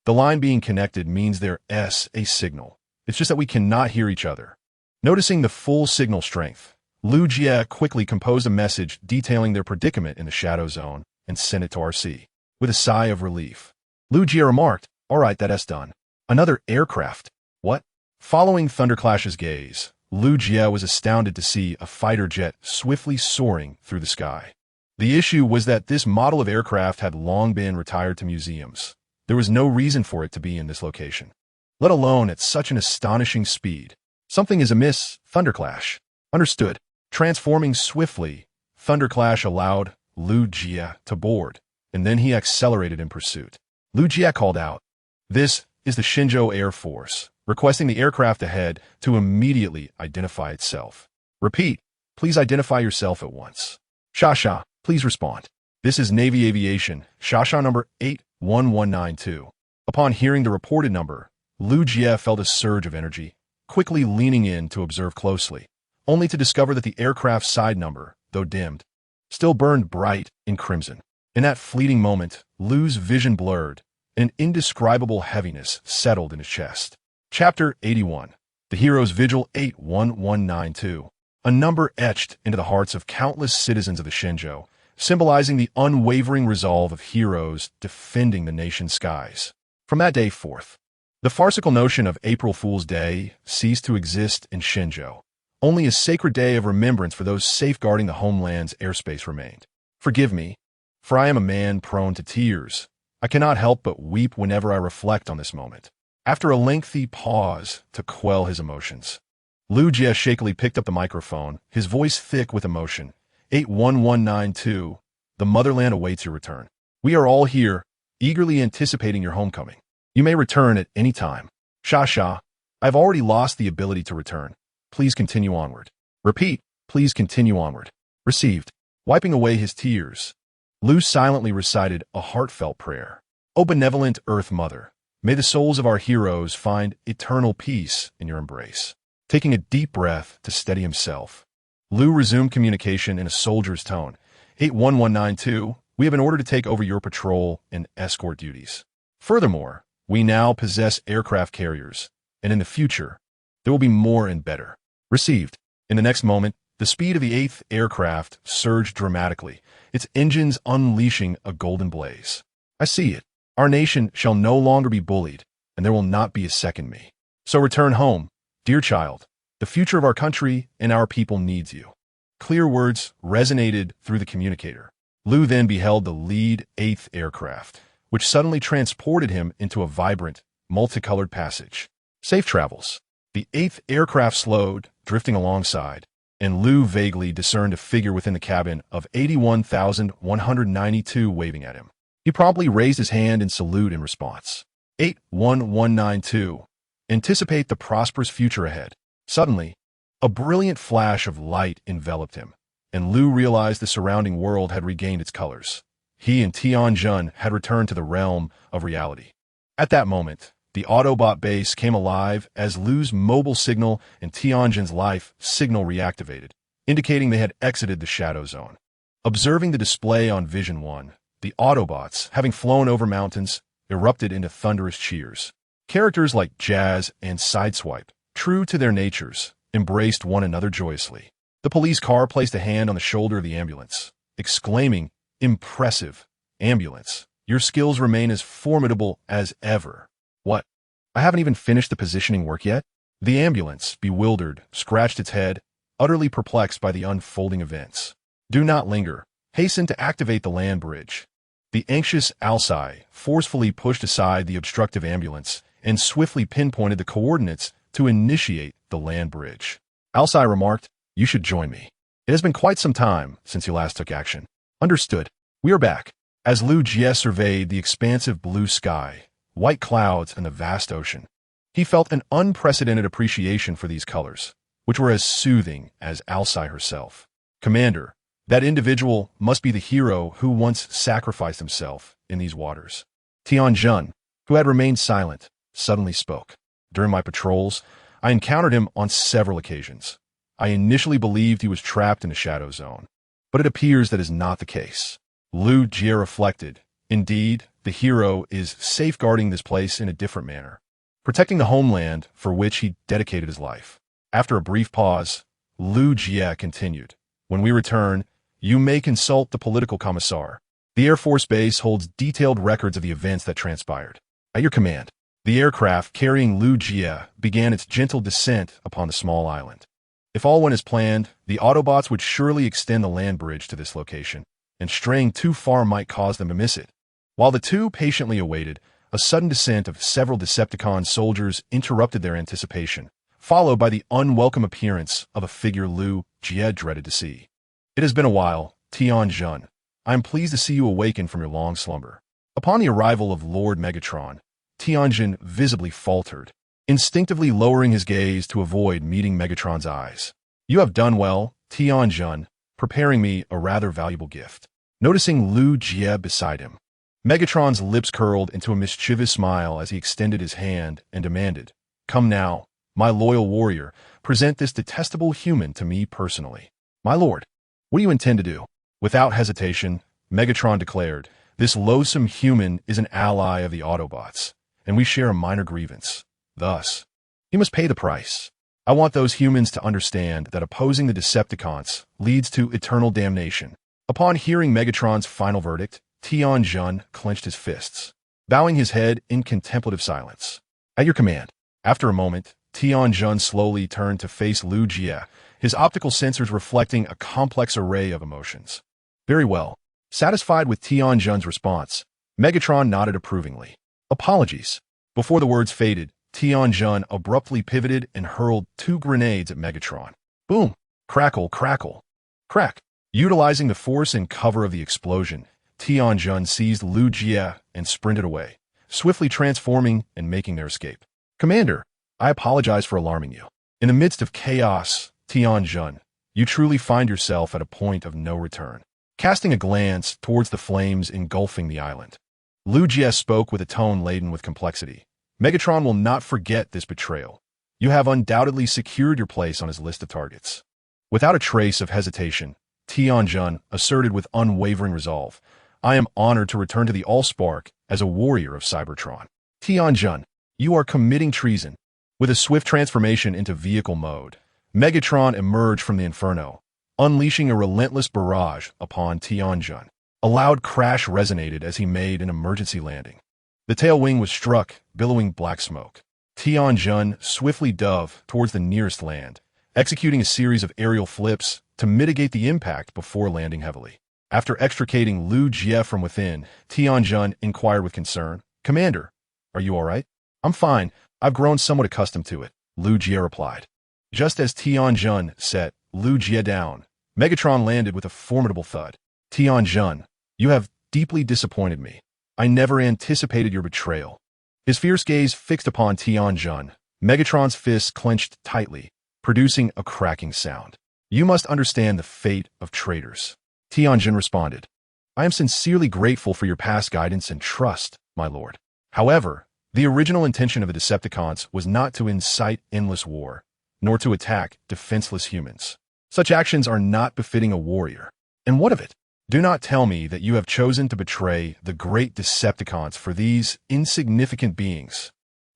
The line being connected means there's a signal. It's just that we cannot hear each other. Noticing the full signal strength, Lugia quickly composed a message detailing their predicament in the Shadow Zone and sent it to RC. With a sigh of relief, Lugia remarked, all right, that's done. Another aircraft. What? Following Thunderclash's gaze, Lugia was astounded to see a fighter jet swiftly soaring through the sky. The issue was that this model of aircraft had long been retired to museums. There was no reason for it to be in this location, let alone at such an astonishing speed. Something is amiss, Thunderclash. Understood. Transforming swiftly, Thunderclash allowed Lugia to board, and then he accelerated in pursuit. Lugia called out, this is the Shinjo Air Force, requesting the aircraft ahead to immediately identify itself. Repeat, please identify yourself at once. Shasha, please respond. This is Navy Aviation, Shasha number 81192. Upon hearing the reported number, Lugia felt a surge of energy, quickly leaning in to observe closely, only to discover that the aircraft's side number, though dimmed, still burned bright in crimson. In that fleeting moment, Lu's vision blurred, and an indescribable heaviness settled in his chest. Chapter 81. The Hero's Vigil 81192. A number etched into the hearts of countless citizens of the Shinjo, symbolizing the unwavering resolve of heroes defending the nation's skies. From that day forth, the farcical notion of April Fool's Day ceased to exist in Shinjo. Only a sacred day of remembrance for those safeguarding the homeland's airspace remained. Forgive me, for I am a man prone to tears. I cannot help but weep whenever I reflect on this moment. After a lengthy pause to quell his emotions, Lugia shakily picked up the microphone, his voice thick with emotion. 81192, the motherland awaits your return. We are all here, eagerly anticipating your homecoming. You may return at any time. Shasha, I've already lost the ability to return. Please continue onward. Repeat, please continue onward. Received. Wiping away his tears, Lu silently recited a heartfelt prayer. O benevolent Earth Mother, may the souls of our heroes find eternal peace in your embrace. Taking a deep breath to steady himself, Lu resumed communication in a soldier's tone. 81192, we have been ordered to take over your patrol and escort duties. Furthermore, we now possess aircraft carriers, and in the future, there will be more and better. Received. In the next moment, the speed of the 8th aircraft surged dramatically, its engines unleashing a golden blaze. I see it. Our nation shall no longer be bullied, and there will not be a second me. So return home, dear child. The future of our country and our people needs you. Clear words resonated through the communicator. Lu then beheld the lead 8th aircraft, which suddenly transported him into a vibrant, multicolored passage. Safe travels. The eighth aircraft slowed, drifting alongside, and Liu vaguely discerned a figure within the cabin of 81,192 waving at him. He promptly raised his hand in salute in response. 81192. Anticipate the prosperous future ahead. Suddenly, a brilliant flash of light enveloped him, and Liu realized the surrounding world had regained its colors. He and Tianjun had returned to the realm of reality. At that moment, the Autobot base came alive as Liu's mobile signal and Tianjun's life signal reactivated, indicating they had exited the Shadow Zone. Observing the display on Vision 1, the Autobots, having flown over mountains, erupted into thunderous cheers. Characters like Jazz and Sideswipe, true to their natures, embraced one another joyously. The police car placed a hand on the shoulder of the ambulance, exclaiming, "Impressive, ambulance. Your skills remain as formidable as ever." What? I haven't even finished the positioning work yet? The ambulance, bewildered, scratched its head, utterly perplexed by the unfolding events. Do not linger. Hasten to activate the land bridge. The anxious Alcai forcefully pushed aside the obstructive ambulance and swiftly pinpointed the coordinates to initiate the land bridge. Alcai remarked, "You should join me. It has been quite some time since you last took action." Understood. We are back. As Liu Jie surveyed the expansive blue sky, white clouds, and the vast ocean, he felt an unprecedented appreciation for these colors, which were as soothing as Alcai herself. "Commander, that individual must be the hero who once sacrificed himself in these waters." Tianjun, who had remained silent, suddenly spoke. "During my patrols, I encountered him on several occasions. I initially believed he was trapped in the Shadow Zone, but it appears that is not the case." Liu Jie reflected. Indeed, the hero is safeguarding this place in a different manner, protecting the homeland for which he dedicated his life. After a brief pause, Liu Jie continued, "When we return, you may consult the political commissar. The Air Force Base holds detailed records of the events that transpired. At your command." The aircraft carrying Liu Jie began its gentle descent upon the small island. If all went as planned, the Autobots would surely extend the land bridge to this location, and straying too far might cause them to miss it. While the two patiently awaited, a sudden descent of several Decepticon soldiers interrupted their anticipation, followed by the unwelcome appearance of a figure Liu Jie dreaded to see. "It has been a while, Tianjun. I am pleased to see you awaken from your long slumber." Upon the arrival of Lord Megatron, Tianjun visibly faltered, instinctively lowering his gaze to avoid meeting Megatron's eyes. "You have done well, Tianjun, preparing me a rather valuable gift." Noticing Liu Jie beside him, Megatron's lips curled into a mischievous smile as he extended his hand and demanded, "Come now, my loyal warrior, present this detestable human to me personally." "My lord, what do you intend to do?" Without hesitation, Megatron declared, "This loathsome human is an ally of the Autobots, and we share a minor grievance. Thus, he must pay the price. I want those humans to understand that opposing the Decepticons leads to eternal damnation." Upon hearing Megatron's final verdict, Tianjun clenched his fists, bowing his head in contemplative silence. "At your command." After a moment, Tianjun slowly turned to face Liu Jie, his optical sensors reflecting a complex array of emotions. "Very well." Satisfied with Tianjun's response, Megatron nodded approvingly. "Apologies." Before the words faded, Tianjun abruptly pivoted and hurled 2 grenades at Megatron. Boom! Crackle, crackle. Crack! Utilizing the force and cover of the explosion, Tianjun seized Liu Jie and sprinted away, swiftly transforming and making their escape. "Commander, I apologize for alarming you." In the midst of chaos, Tianjun, you truly find yourself at a point of no return. Casting a glance towards the flames engulfing the island, Liu Jie spoke with a tone laden with complexity. "Megatron will not forget this betrayal. You have undoubtedly secured your place on his list of targets." Without a trace of hesitation, Tianjun asserted with unwavering resolve, "I am honored to return to the Allspark as a warrior of Cybertron." "Tianjun, you are committing treason." With a swift transformation into vehicle mode, Megatron emerged from the inferno, unleashing a relentless barrage upon Tianjun. A loud crash resonated as he made an emergency landing. The tail wing was struck, billowing black smoke. Tianjun swiftly dove towards the nearest land, executing a series of aerial flips to mitigate the impact before landing heavily. After extricating Liu Jie from within, Tianjun inquired with concern, "Commander, are you all right?" "I'm fine. I've grown somewhat accustomed to it." Lu Jie replied. Just as Tianjun set Lu Jie down, Megatron landed with a formidable thud. Tianjun, you have deeply disappointed me. I never anticipated your betrayal. His fierce gaze fixed upon Tianjun. Megatron's fists clenched tightly, producing a cracking sound. You must understand the fate of traitors. Tianjun responded. I am sincerely grateful for your past guidance and trust, my lord. However, the original intention of the Decepticons was not to incite endless war, nor to attack defenseless humans. Such actions are not befitting a warrior. And what of it? Do not tell me that you have chosen to betray the great Decepticons for these insignificant beings.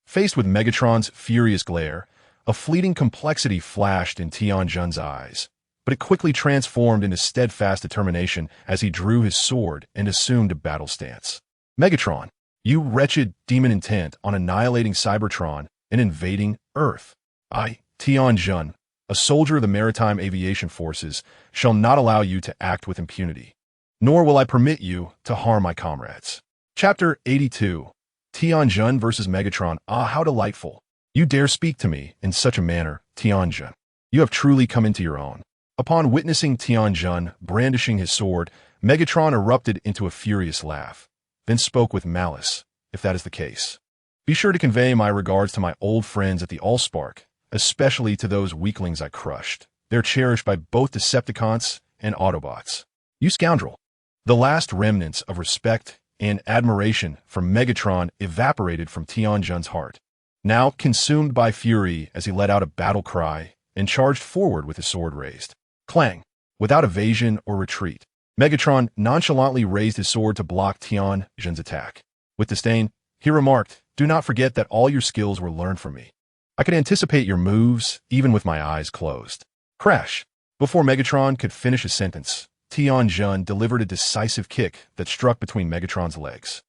Faced with Megatron's furious glare, a fleeting complexity flashed in Tianjun's eyes, but it quickly transformed into steadfast determination as he drew his sword and assumed a battle stance. Megatron, you wretched demon intent on annihilating Cybertron and invading Earth. I, Tianjun, a soldier of the Maritime Aviation Forces, shall not allow you to act with impunity, nor will I permit you to harm my comrades. Chapter 82. Tianjun versus Megatron. Ah, how delightful. You dare speak to me in such a manner, Tianjun. You have truly come into your own. Upon witnessing Tianjun brandishing his sword, Megatron erupted into a furious laugh, then spoke with malice, if that is the case. Be sure to convey my regards to my old friends at the Allspark, especially to those weaklings I crushed. They're cherished by both Decepticons and Autobots. You scoundrel! The last remnants of respect and admiration for Megatron evaporated from Tianjun's heart. Now consumed by fury as he let out a battle cry and charged forward with his sword raised. Clang! Without evasion or retreat, Megatron nonchalantly raised his sword to block Tianjun's attack. With disdain, he remarked, do not forget that all your skills were learned from me. I could anticipate your moves even with my eyes closed. Crash! Before Megatron could finish his sentence, Tianjun delivered a decisive kick that struck between Megatron's legs.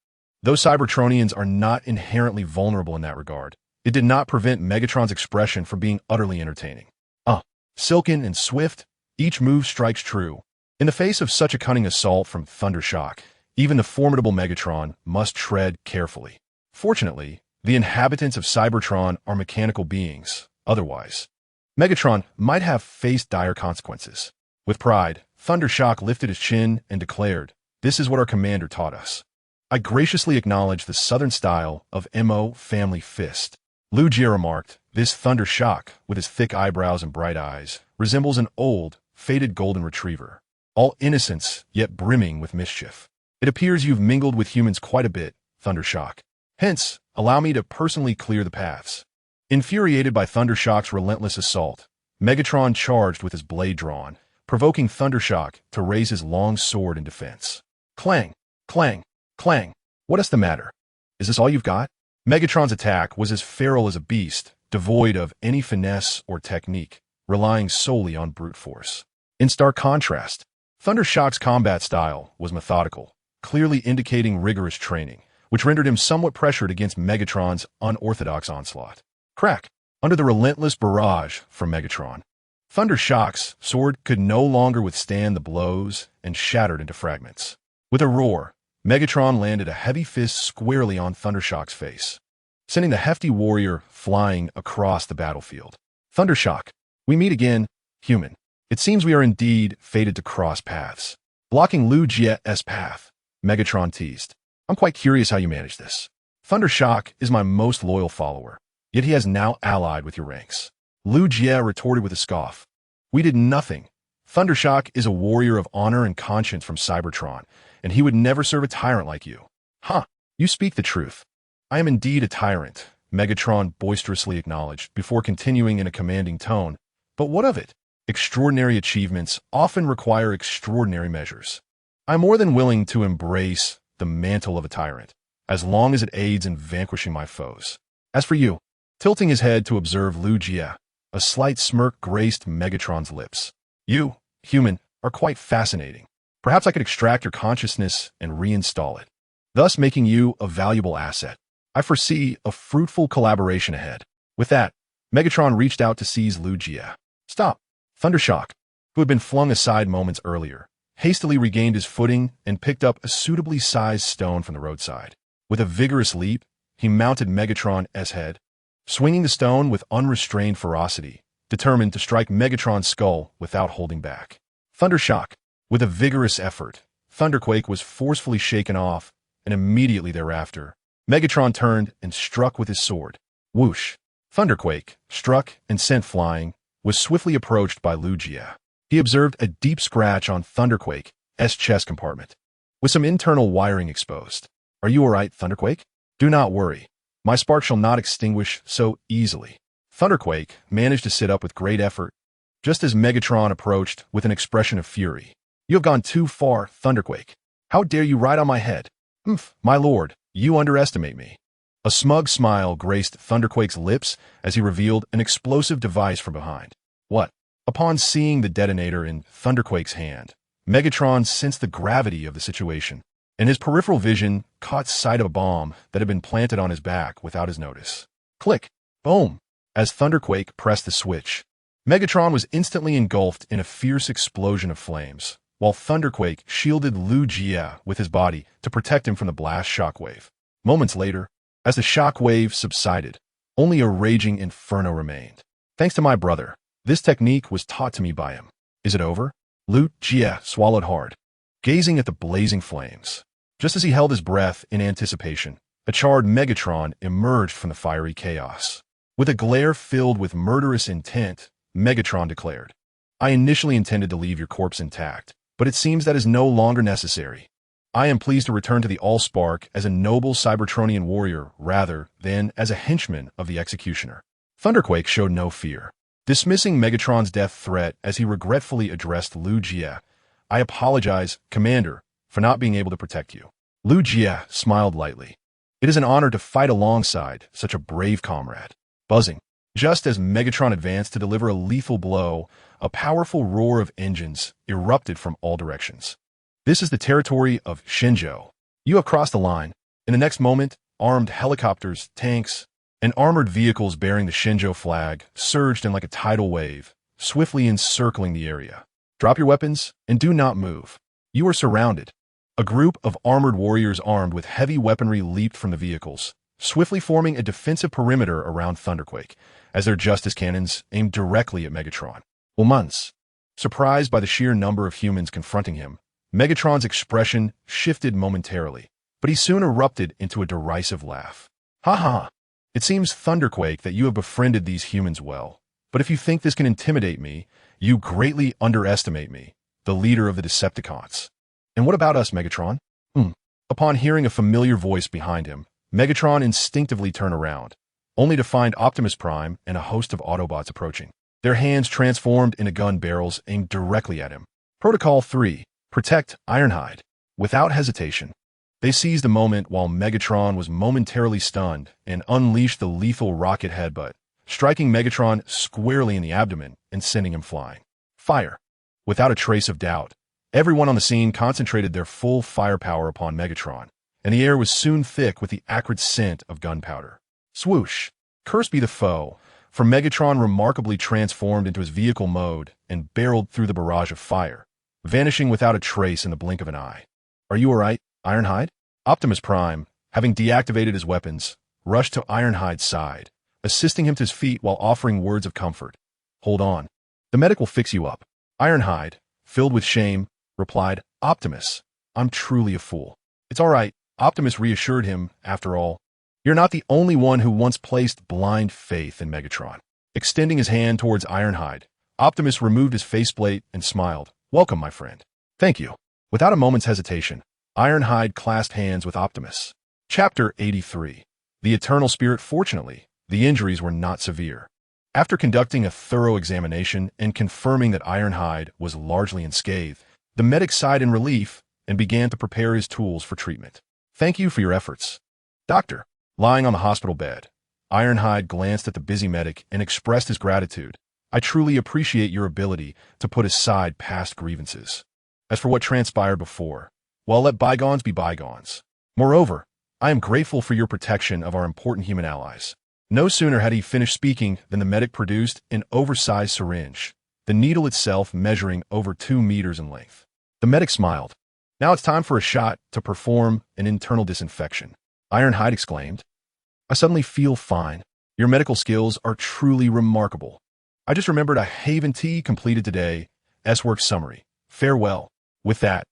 Though Cybertronians are not inherently vulnerable in that regard, it did not prevent Megatron's expression from being utterly entertaining. Silken and swift, each move strikes true. In the face of such a cunning assault from Thundershock, even the formidable Megatron must tread carefully. Fortunately, the inhabitants of Cybertron are mechanical beings. Otherwise, Megatron might have faced dire consequences. With pride, Thundershock lifted his chin and declared, "This is what our commander taught us." I graciously acknowledge the southern style of MO family fist. Lu Jie remarked, "This Thundershock, with his thick eyebrows and bright eyes, resembles an old, faded golden retriever, all innocence yet brimming with mischief. It appears you've mingled with humans quite a bit, Thundershock. Hence, allow me to personally clear the paths." Infuriated by Thundershock's relentless assault, Megatron charged with his blade drawn, provoking Thundershock to raise his long sword in defense. Clang! Clang! Clang! What is the matter? Is this all you've got? Megatron's attack was as feral as a beast, devoid of any finesse or technique, relying solely on brute force. In stark contrast, Thundershock's combat style was methodical, clearly indicating rigorous training, which rendered him somewhat pressured against Megatron's unorthodox onslaught. Crack! Under the relentless barrage from Megatron, Thundershock's sword could no longer withstand the blows and shattered into fragments. With a roar, Megatron landed a heavy fist squarely on Thundershock's face, sending the hefty warrior flying across the battlefield. Thundershock, we meet again, human. It seems we are indeed fated to cross paths. Blocking Lu Jie's path, Megatron teased. I'm quite curious how you manage this. Thundershock is my most loyal follower, yet he has now allied with your ranks. Lu Jie retorted with a scoff. We did nothing. Thundershock is a warrior of honor and conscience from Cybertron, and he would never serve a tyrant like you. Huh, you speak the truth. I am indeed a tyrant, Megatron boisterously acknowledged, before continuing in a commanding tone. But what of it? Extraordinary achievements often require extraordinary measures. I'm more than willing to embrace the mantle of a tyrant, as long as it aids in vanquishing my foes. As for you, tilting his head to observe Lu Jie, a slight smirk graced Megatron's lips. You, human, are quite fascinating. Perhaps I could extract your consciousness and reinstall it, thus making you a valuable asset. I foresee a fruitful collaboration ahead. With that, Megatron reached out to seize Lu Jie. Stop! Thundershock, who had been flung aside moments earlier, hastily regained his footing and picked up a suitably sized stone from the roadside. With a vigorous leap, he mounted Megatron's head. swinging the stone with unrestrained ferocity, determined to strike Megatron's skull without holding back. Thundershock. With a vigorous effort, Thunderquake was forcefully shaken off, and immediately thereafter, Megatron turned and struck with his sword. Whoosh! Thunderquake, struck and sent flying, was swiftly approached by Lu Jie. He observed a deep scratch on Thunderquake's chest compartment, with some internal wiring exposed. "Are you all right, Thunderquake? Do not worry. My spark shall not extinguish so easily." Thunderquake managed to sit up with great effort, just as Megatron approached with an expression of fury. "You have gone too far, Thunderquake. How dare you ride on my head? My lord, you underestimate me." A smug smile graced Thunderquake's lips as he revealed an explosive device from behind. "What?" Upon seeing the detonator in Thunderquake's hand, Megatron sensed the gravity of the situation, and his peripheral vision caught sight of a bomb that had been planted on his back without his notice. Click! Boom! As Thunderquake pressed the switch, Megatron was instantly engulfed in a fierce explosion of flames, while Thunderquake shielded Lu Jie with his body to protect him from the blast shockwave. Moments later, as the shockwave subsided, only a raging inferno remained. "Thanks to my brother, this technique was taught to me by him. Is it over?" Lu Jie swallowed hard, gazing at the blazing flames. Just as he held his breath in anticipation, a charred Megatron emerged from the fiery chaos. With a glare filled with murderous intent, Megatron declared, "I initially intended to leave your corpse intact, but it seems that is no longer necessary. I am pleased to return to the Allspark as a noble Cybertronian warrior rather than as a henchman of the Executioner." Thunderquake showed no fear, dismissing Megatron's death threat as he regretfully addressed Lu Jie. "I apologize, Commander, for not being able to protect you." Lu Jie smiled lightly. "It is an honor to fight alongside such a brave comrade." Buzzing. Just as Megatron advanced to deliver a lethal blow, a powerful roar of engines erupted from all directions. "This is the territory of Shenzhou. You have crossed the line." In the next moment, armed helicopters, tanks, and armored vehicles bearing the Shenzhou flag surged in like a tidal wave, swiftly encircling the area. "Drop your weapons and do not move. You are surrounded." A group of armored warriors armed with heavy weaponry leaped from the vehicles, swiftly forming a defensive perimeter around Thunderquake, as their Justice cannons aimed directly at Megatron. Months. Surprised by the sheer number of humans confronting him, Megatron's expression shifted momentarily, but he soon erupted into a derisive laugh. "Ha ha! It seems, Thunderquake, that you have befriended these humans well. But if you think this can intimidate me, you greatly underestimate me, the leader of the Decepticons." "And what about us, Megatron?" Upon hearing a familiar voice behind him, Megatron instinctively turned around, only to find Optimus Prime and a host of Autobots approaching, their hands transformed into gun barrels aimed directly at him. Protocol 3. Protect Ironhide. Without hesitation, they seized the moment while Megatron was momentarily stunned and unleashed the lethal rocket headbutt, striking Megatron squarely in the abdomen and sending him flying. Fire. Without a trace of doubt, everyone on the scene concentrated their full firepower upon Megatron, and the air was soon thick with the acrid scent of gunpowder. Swoosh! Cursed be the foe, for Megatron remarkably transformed into his vehicle mode and barreled through the barrage of fire, vanishing without a trace in the blink of an eye. "Are you all right, Ironhide?" Optimus Prime, having deactivated his weapons, rushed to Ironhide's side, assisting him to his feet while offering words of comfort. "Hold on. The medic will fix you up." Ironhide, filled with shame, replied, "Optimus, I'm truly a fool." "It's all right," Optimus reassured him. "After all, you're not the only one who once placed blind faith in Megatron." Extending his hand towards Ironhide, Optimus removed his faceplate and smiled. "Welcome, my friend." "Thank you." Without a moment's hesitation, Ironhide clasped hands with Optimus. Chapter 83. The Eternal Spirit. Fortunately, the injuries were not severe. After conducting a thorough examination and confirming that Ironhide was largely unscathed, the medic sighed in relief and began to prepare his tools for treatment. "Thank you for your efforts, Doctor." Lying on the hospital bed, Ironhide glanced at the busy medic and expressed his gratitude. "I truly appreciate your ability to put aside past grievances. As for what transpired before, well, let bygones be bygones. Moreover, I am grateful for your protection of our important human allies." No sooner had he finished speaking than the medic produced an oversized syringe, the needle itself measuring over 2 meters in length. The medic smiled. "Now it's time for a shot to perform an internal disinfection," Ironhide exclaimed. "I suddenly feel fine." Your medical skills are truly remarkable. I just remembered a Haven T completed today. S-Work summary. Farewell. With that,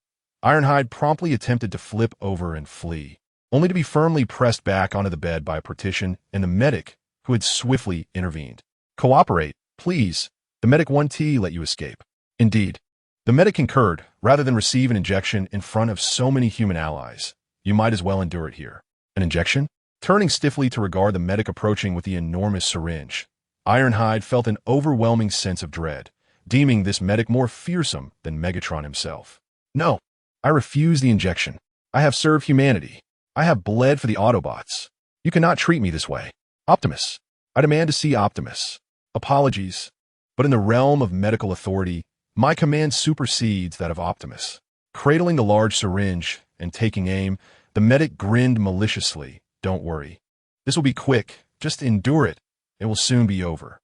Ironhide promptly attempted to flip over and flee, only to be firmly pressed back onto the bed by a partition and the medic, who had swiftly intervened. Cooperate, please. The medic 1T let you escape. Indeed. The medic concurred. Rather than receive an injection in front of so many human allies, you might as well endure it here. An injection? Turning stiffly to regard the medic approaching with the enormous syringe, Ironhide felt an overwhelming sense of dread, deeming this medic more fearsome than Megatron himself. No, I refuse the injection. I have served humanity. I have bled for the Autobots. You cannot treat me this way. Optimus. I demand to see Optimus. Apologies, but in the realm of medical authority, my command supersedes that of Optimus. Cradling the large syringe and taking aim, the medic grinned maliciously. Don't worry. This will be quick. Just endure it. It will soon be over.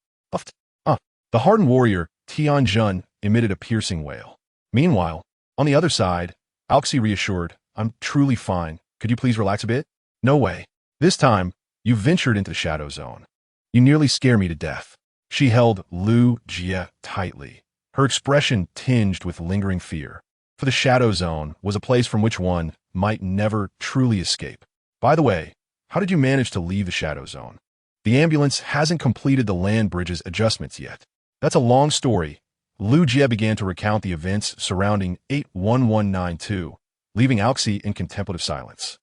The hardened warrior, Tian Jun, emitted a piercing wail. Meanwhile, on the other side, Alxi reassured, I'm truly fine. Could you please relax a bit? No way. This time, you ventured into the shadow zone. You nearly scare me to death. She held Lu Jie tightly, her expression tinged with lingering fear. For the shadow zone was a place from which one might never truly escape. By the way, how did you manage to leave the shadow zone? The ambulance hasn't completed the land bridge's adjustments yet. That's a long story. Lu Jie began to recount the events surrounding 81192, leaving Alxi in contemplative silence.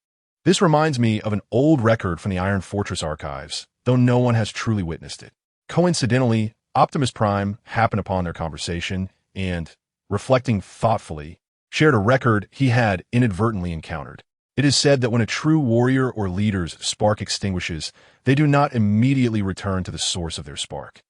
This reminds me of an old record from the Iron Fortress archives, though no one has truly witnessed it. Coincidentally, Optimus Prime happened upon their conversation and, reflecting thoughtfully, shared a record he had inadvertently encountered. It is said that when a true warrior or leader's spark extinguishes, they do not immediately return to the source of their spark.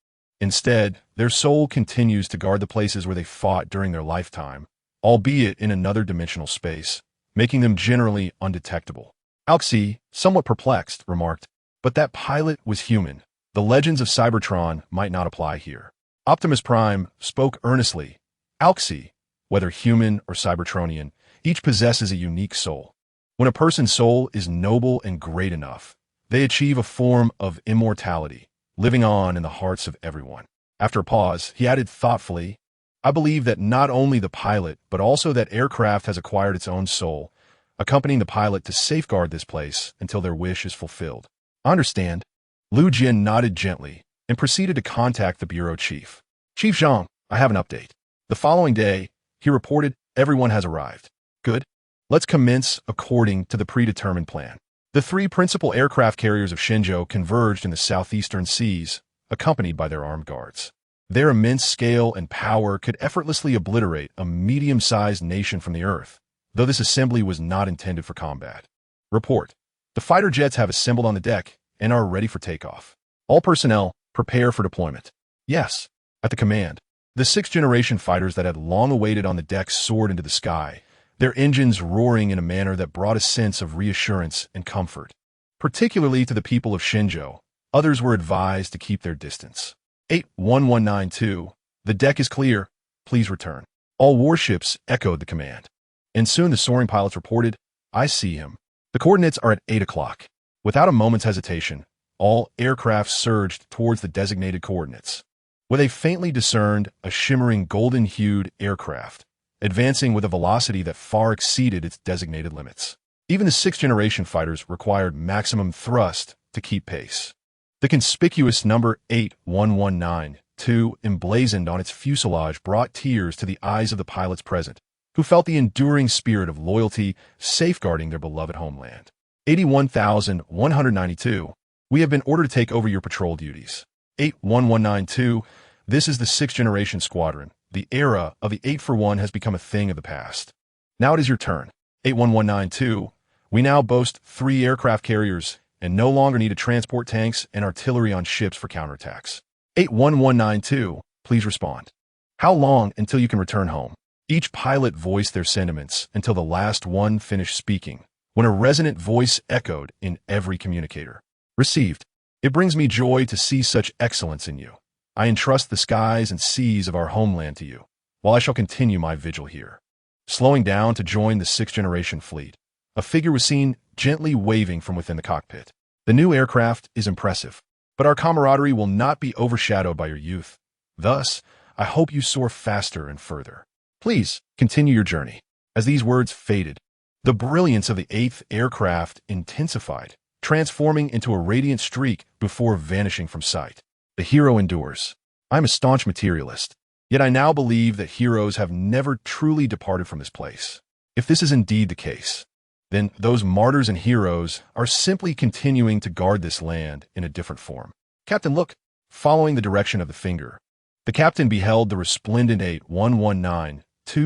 Instead, their soul continues to guard the places where they fought during their lifetime, albeit in another dimensional space, making them generally undetectable. Alxi, somewhat perplexed, remarked, but that pilot was human. The legends of Cybertron might not apply here. Optimus Prime spoke earnestly. Alxi, whether human or Cybertronian, each possesses a unique soul. When a person's soul is noble and great enough, they achieve a form of immortality, living on in the hearts of everyone. After a pause, he added thoughtfully, I believe that not only the pilot, but also that aircraft has acquired its own soul, accompanying the pilot to safeguard this place until their wish is fulfilled. I understand. Lu Jin nodded gently and proceeded to contact the bureau chief. Chief Zhang, I have an update. The following day, he reported everyone has arrived. Good. Let's commence according to the predetermined plan. The three principal aircraft carriers of Shenzhou converged in the southeastern seas, accompanied by their armed guards. Their immense scale and power could effortlessly obliterate a medium-sized nation from the Earth, though this assembly was not intended for combat. Report. The fighter jets have assembled on the deck and are ready for takeoff. All personnel, prepare for deployment. Yes. At the command, the sixth-generation fighters that had long awaited on the deck soared into the sky, their engines roaring in a manner that brought a sense of reassurance and comfort. Particularly to the people of Shenzhou, others were advised to keep their distance. 81192, the deck is clear. Please return. All warships echoed the command. And soon the soaring pilots reported, I see him. The coordinates are at 8 o'clock. Without a moment's hesitation, all aircraft surged towards the designated coordinates, where they faintly discerned a shimmering golden-hued aircraft, advancing with a velocity that far exceeded its designated limits. Even the sixth-generation fighters required maximum thrust to keep pace. The conspicuous number 81192 emblazoned on its fuselage brought tears to the eyes of the pilots present, who felt the enduring spirit of loyalty safeguarding their beloved homeland. 81,192, we have been ordered to take over your patrol duties. 81192, this is the sixth-generation squadron. The era of the 8-for-1 has become a thing of the past. Now it is your turn. 81192, we now boast 3 aircraft carriers and no longer need to transport tanks and artillery on ships for counterattacks. 81192, please respond. How long until you can return home? Each pilot voiced their sentiments until the last one finished speaking, when a resonant voice echoed in every communicator. Received. It brings me joy to see such excellence in you. I entrust the skies and seas of our homeland to you, while I shall continue my vigil here. Slowing down to join the sixth-generation fleet, a figure was seen gently waving from within the cockpit. The new aircraft is impressive. but our camaraderie will not be overshadowed by your youth. Thus, I hope you soar faster and further. Please, continue your journey. As these words faded, the brilliance of the 8th aircraft intensified, transforming into a radiant streak before vanishing from sight. The hero endures. I'm a staunch materialist, yet I now believe that heroes have never truly departed from this place. If this is indeed the case, then those martyrs and heroes are simply continuing to guard this land in a different form. Captain, look! Following the direction of the finger, the captain beheld the resplendent 8119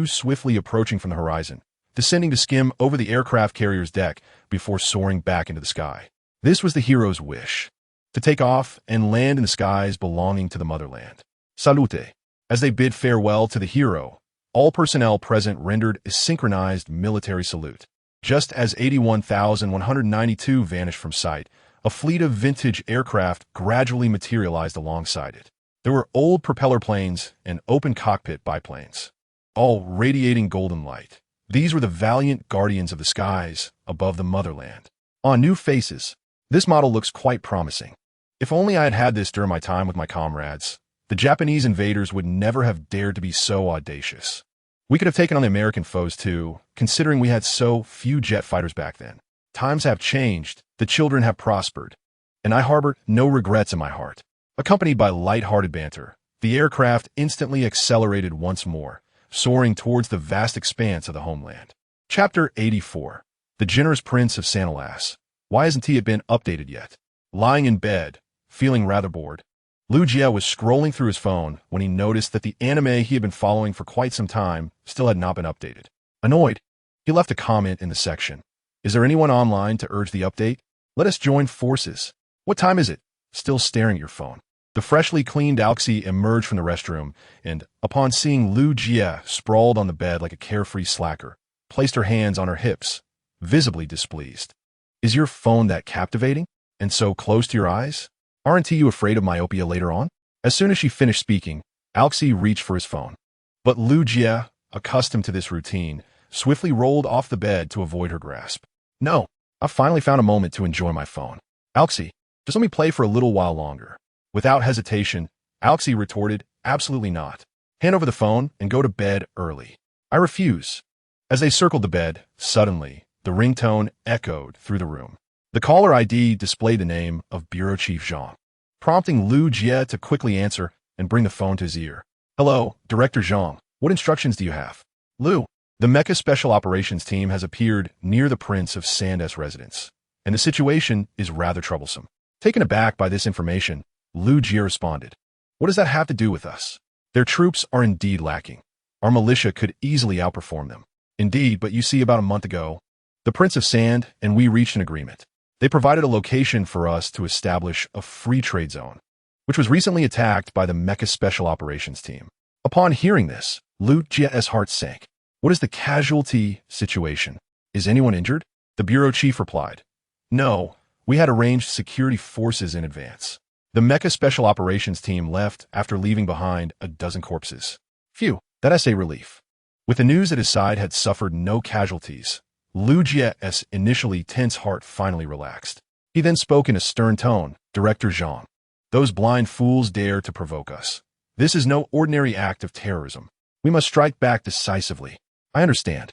swiftly approaching from the horizon, descending to skim over the aircraft carrier's deck before soaring back into the sky. This was the hero's wish, to take off and land in the skies belonging to the motherland. Salute! As they bid farewell to the hero, all personnel present rendered a synchronized military salute. Just as 81,192 vanished from sight, a fleet of vintage aircraft gradually materialized alongside it. There were old propeller planes and open cockpit biplanes, all radiating golden light. These were the valiant guardians of the skies above the motherland. On new faces, this model looks quite promising. If only I had had this during my time with my comrades, the Japanese invaders would never have dared to be so audacious. We could have taken on the American foes too, considering we had so few jet fighters back then. Times have changed, the children have prospered, and I harbor no regrets in my heart. Accompanied by light-hearted banter, the aircraft instantly accelerated once more, soaring towards the vast expanse of the homeland. Chapter 84. The Generous Prince of Sanalas. Why hasn't he been updated yet? Lying in bed, feeling rather bored, Lu Jie was scrolling through his phone when he noticed that the anime he had been following for quite some time still had not been updated. Annoyed, he left a comment in the section. Is there anyone online to urge the update? Let us join forces. What time is it? Still staring at your phone. The freshly cleaned Alxi emerged from the restroom and, upon seeing Lu Jie sprawled on the bed like a carefree slacker, placed her hands on her hips, visibly displeased. Is your phone that captivating? And so close to your eyes? Aren't you afraid of myopia later on? As soon as she finished speaking, Alxi reached for his phone. But Lu Jie, accustomed to this routine, swiftly rolled off the bed to avoid her grasp. No, I finally found a moment to enjoy my phone. Alxi, just let me play for a little while longer. Without hesitation, Alxi retorted, absolutely not. Hand over the phone and go to bed early. I refuse. As they circled the bed, suddenly, the ringtone echoed through the room. The caller ID displayed the name of Bureau Chief Zhang, prompting Lu Jie to quickly answer and bring the phone to his ear. Hello, Director Zhang. What instructions do you have? Lu, the Mecha Special Operations team has appeared near the Prince of Sandas' residence, and the situation is rather troublesome. Taken aback by this information, Lu Jie responded, what does that have to do with us? Their troops are indeed lacking. Our militia could easily outperform them. Indeed, but you see, about a month ago, the Prince of Sand and we reached an agreement. They provided a location for us to establish a free trade zone, which was recently attacked by the Mecha Special Operations team. Upon hearing this, Lu Jie's heart sank. What is the casualty situation? Is anyone injured? The bureau chief replied. No, we had arranged security forces in advance. The Mecha Special Operations team left after leaving behind a dozen corpses. Phew, that's a relief. With the news that his side had suffered no casualties, Lu Jie's initially tense heart finally relaxed. He then spoke in a stern tone, Director Zhang. Those blind fools dare to provoke us. This is no ordinary act of terrorism. We must strike back decisively. I understand.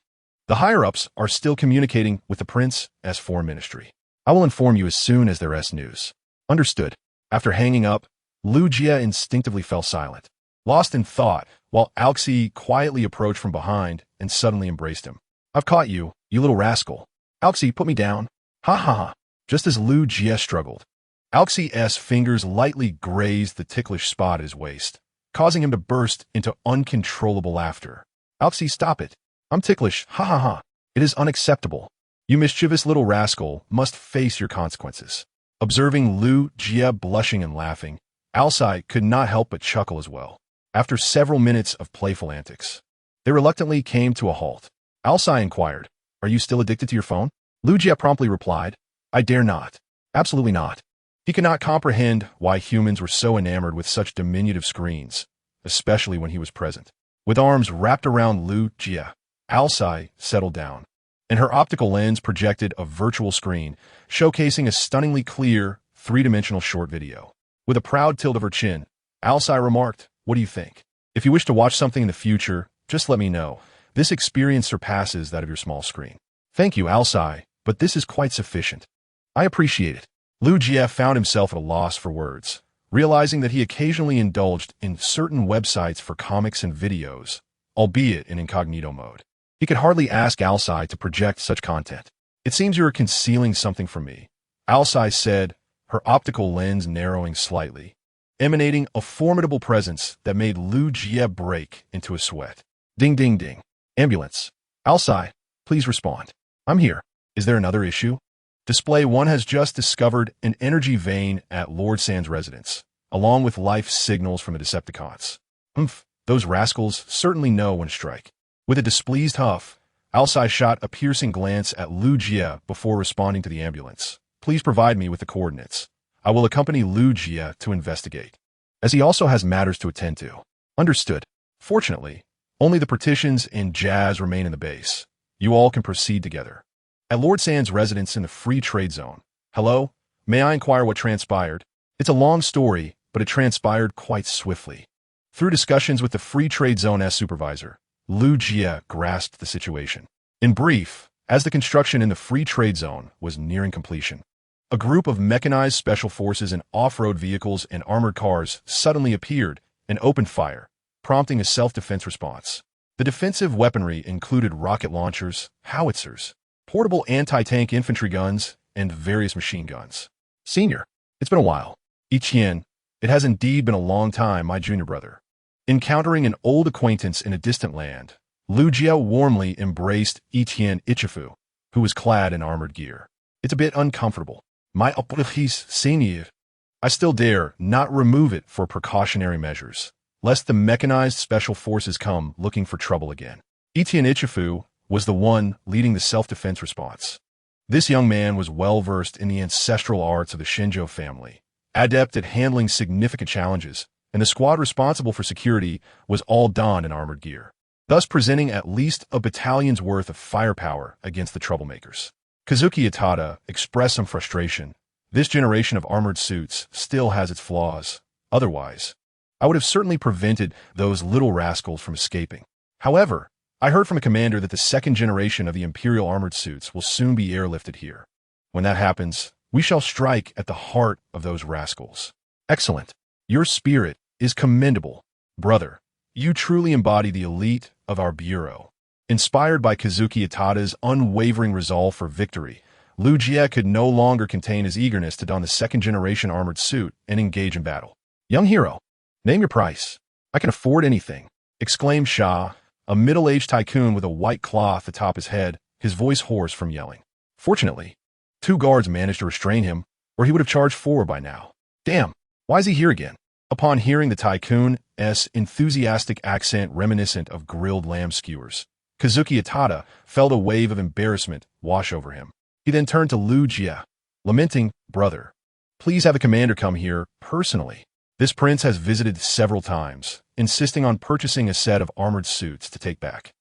The higher-ups are still communicating with the Prince's Foreign Ministry. I will inform you as soon as there is news. Understood. After hanging up, Lu Jie instinctively fell silent, lost in thought, while Alxi quietly approached from behind and suddenly embraced him. I've caught you, you little rascal. Alxi, put me down. Ha ha ha. Just as Lu Jie struggled, Alxi's fingers lightly grazed the ticklish spot at his waist, causing him to burst into uncontrollable laughter. Alxi, stop it. I'm ticklish, ha ha ha. It is unacceptable. You mischievous little rascal must face your consequences. Observing Lu Jie blushing and laughing, Alxi could not help but chuckle as well. After several minutes of playful antics, they reluctantly came to a halt. Alxi inquired, are you still addicted to your phone? Lu Jie promptly replied, I dare not. Absolutely not. He could not comprehend why humans were so enamored with such diminutive screens, especially when he was present. With arms wrapped around Lu Jie, Alxi settled down, and her optical lens projected a virtual screen showcasing a stunningly clear, three-dimensional short video. With a proud tilt of her chin, Alcai remarked, "What do you think? If you wish to watch something in the future, just let me know. This experience surpasses that of your small screen." "Thank you, Alcai, but this is quite sufficient." "I appreciate it." Lu Jie found himself at a loss for words, realizing that he occasionally indulged in certain websites for comics and videos, albeit in incognito mode. He could hardly ask Alcai to project such content. "It seems you are concealing something from me," Alcai said, her optical lens narrowing slightly, emanating a formidable presence that made Lu Jie break into a sweat. Ding ding ding. "Ambulance. Alcai, please respond." "I'm here. Is there another issue?" Display 1 has just discovered an energy vein at Lord Sand's residence, along with life signals from the Decepticons. Those rascals certainly know when to strike. With a displeased huff, Alcai shot a piercing glance at Lu Jie before responding to the ambulance. "Please provide me with the coordinates. I will accompany Lu Jie to investigate, as he also has matters to attend to." "Understood. Fortunately, only the partitions and Jazz remain in the base. You all can proceed together." At Lord Sand's residence in the Free Trade Zone. "Hello? May I inquire what transpired?" It's a long story, but it transpired quite swiftly. Through discussions with the Free Trade Zone's supervisor, Lu Jie grasped the situation. In brief, as the construction in the Free Trade Zone was nearing completion, a group of mechanized special forces in off-road vehicles and armored cars suddenly appeared and opened fire, prompting a self-defense response. The defensive weaponry included rocket launchers, howitzers, portable anti-tank infantry guns, and various machine guns. "Senior, it's been a while." "Etienne, it has indeed been a long time, my junior brother." Encountering an old acquaintance in a distant land, Lu Jie warmly embraced Etienne Ichifu, who was clad in armored gear. "It's a bit uncomfortable. My apologies, senior. I still dare not remove it for precautionary measures, lest the mechanized special forces come looking for trouble again." Etienne Ichifu was the one leading the self-defense response. This young man was well-versed in the ancestral arts of the Shinjo family, adept at handling significant challenges, and the squad responsible for security was all donned in armored gear, thus presenting at least a battalion's worth of firepower against the troublemakers. Kazuki Itada expressed some frustration. "This generation of armored suits still has its flaws. Otherwise, I would have certainly prevented those little rascals from escaping. However, I heard from a commander that the second generation of the Imperial armored suits will soon be airlifted here. When that happens, we shall strike at the heart of those rascals." "Excellent. Your spirit is commendable, brother. You truly embody the elite of our bureau." Inspired by Kazuki Itada's unwavering resolve for victory, Lu Jie could no longer contain his eagerness to don the second-generation armored suit and engage in battle. "Young hero, name your price. I can afford anything," exclaimed Sha, a middle-aged tycoon with a white cloth atop his head, his voice hoarse from yelling. Fortunately, 2 guards managed to restrain him, or he would have charged forward by now. "Damn, why is he here again?" Upon hearing the tycoon's enthusiastic accent reminiscent of grilled lamb skewers, Kazuki Itada felt a wave of embarrassment wash over him. He then turned to Lu Jie, lamenting, "Brother, please have the commander come here personally. This prince has visited several times, insisting on purchasing a set of armored suits to take back.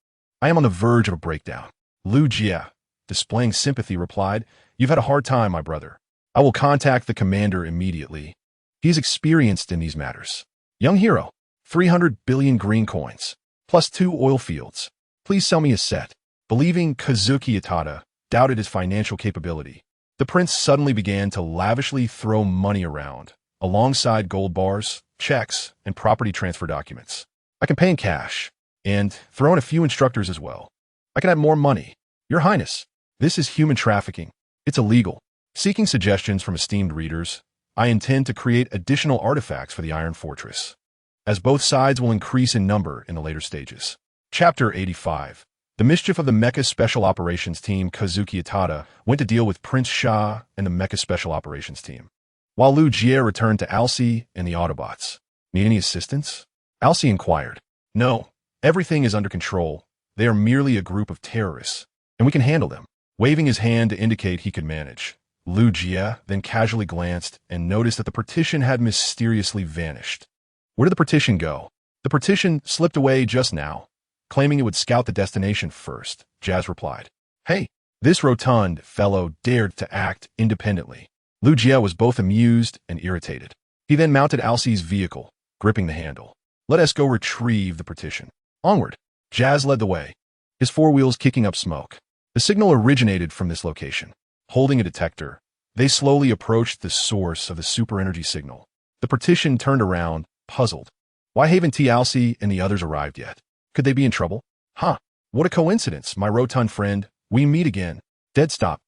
I am on the verge of a breakdown." Lu Jie, displaying sympathy, replied, "You've had a hard time, my brother. I will contact the commander immediately. He is experienced in these matters." "Young hero, 300 billion green coins, plus 2 oil fields. Please sell me a set." Believing Kazuki Itada doubted his financial capability, the prince suddenly began to lavishly throw money around, alongside gold bars, checks, and property transfer documents. "I can pay in cash, and throw in a few instructors as well. I can add more money. Your Highness, this is human trafficking. It's illegal." Seeking suggestions from esteemed readers, I intend to create additional artifacts for the Iron Fortress, as both sides will increase in number in the later stages. Chapter 85. The mischief of the Mecha Special Operations Team. Kazuki Itada went to deal with Prince Sha and the Mecha Special Operations Team, while Lu Jie returned to Alcai and the Autobots. "Need any assistance?" Alcai inquired. "No, everything is under control. They are merely a group of terrorists, and we can handle them." Waving his hand to indicate he could manage, Lu Jie then casually glanced and noticed that the partition had mysteriously vanished. "Where did the partition go?" "The partition slipped away just now, claiming it would scout the destination first," Jazz replied. "Hey, this rotund fellow dared to act independently." Lu Jie was both amused and irritated. He then mounted Alcée's vehicle, gripping the handle. Let us go retrieve the partition. Onward. Jazz led the way, his four wheels kicking up smoke. The signal originated from this location. Holding a detector, they slowly approached the source of the super energy signal. The partition turned around, puzzled. Why haven't Alcée and the others arrived yet? Could they be in trouble? Huh. What a coincidence, my rotund friend. We meet again. Dead stop.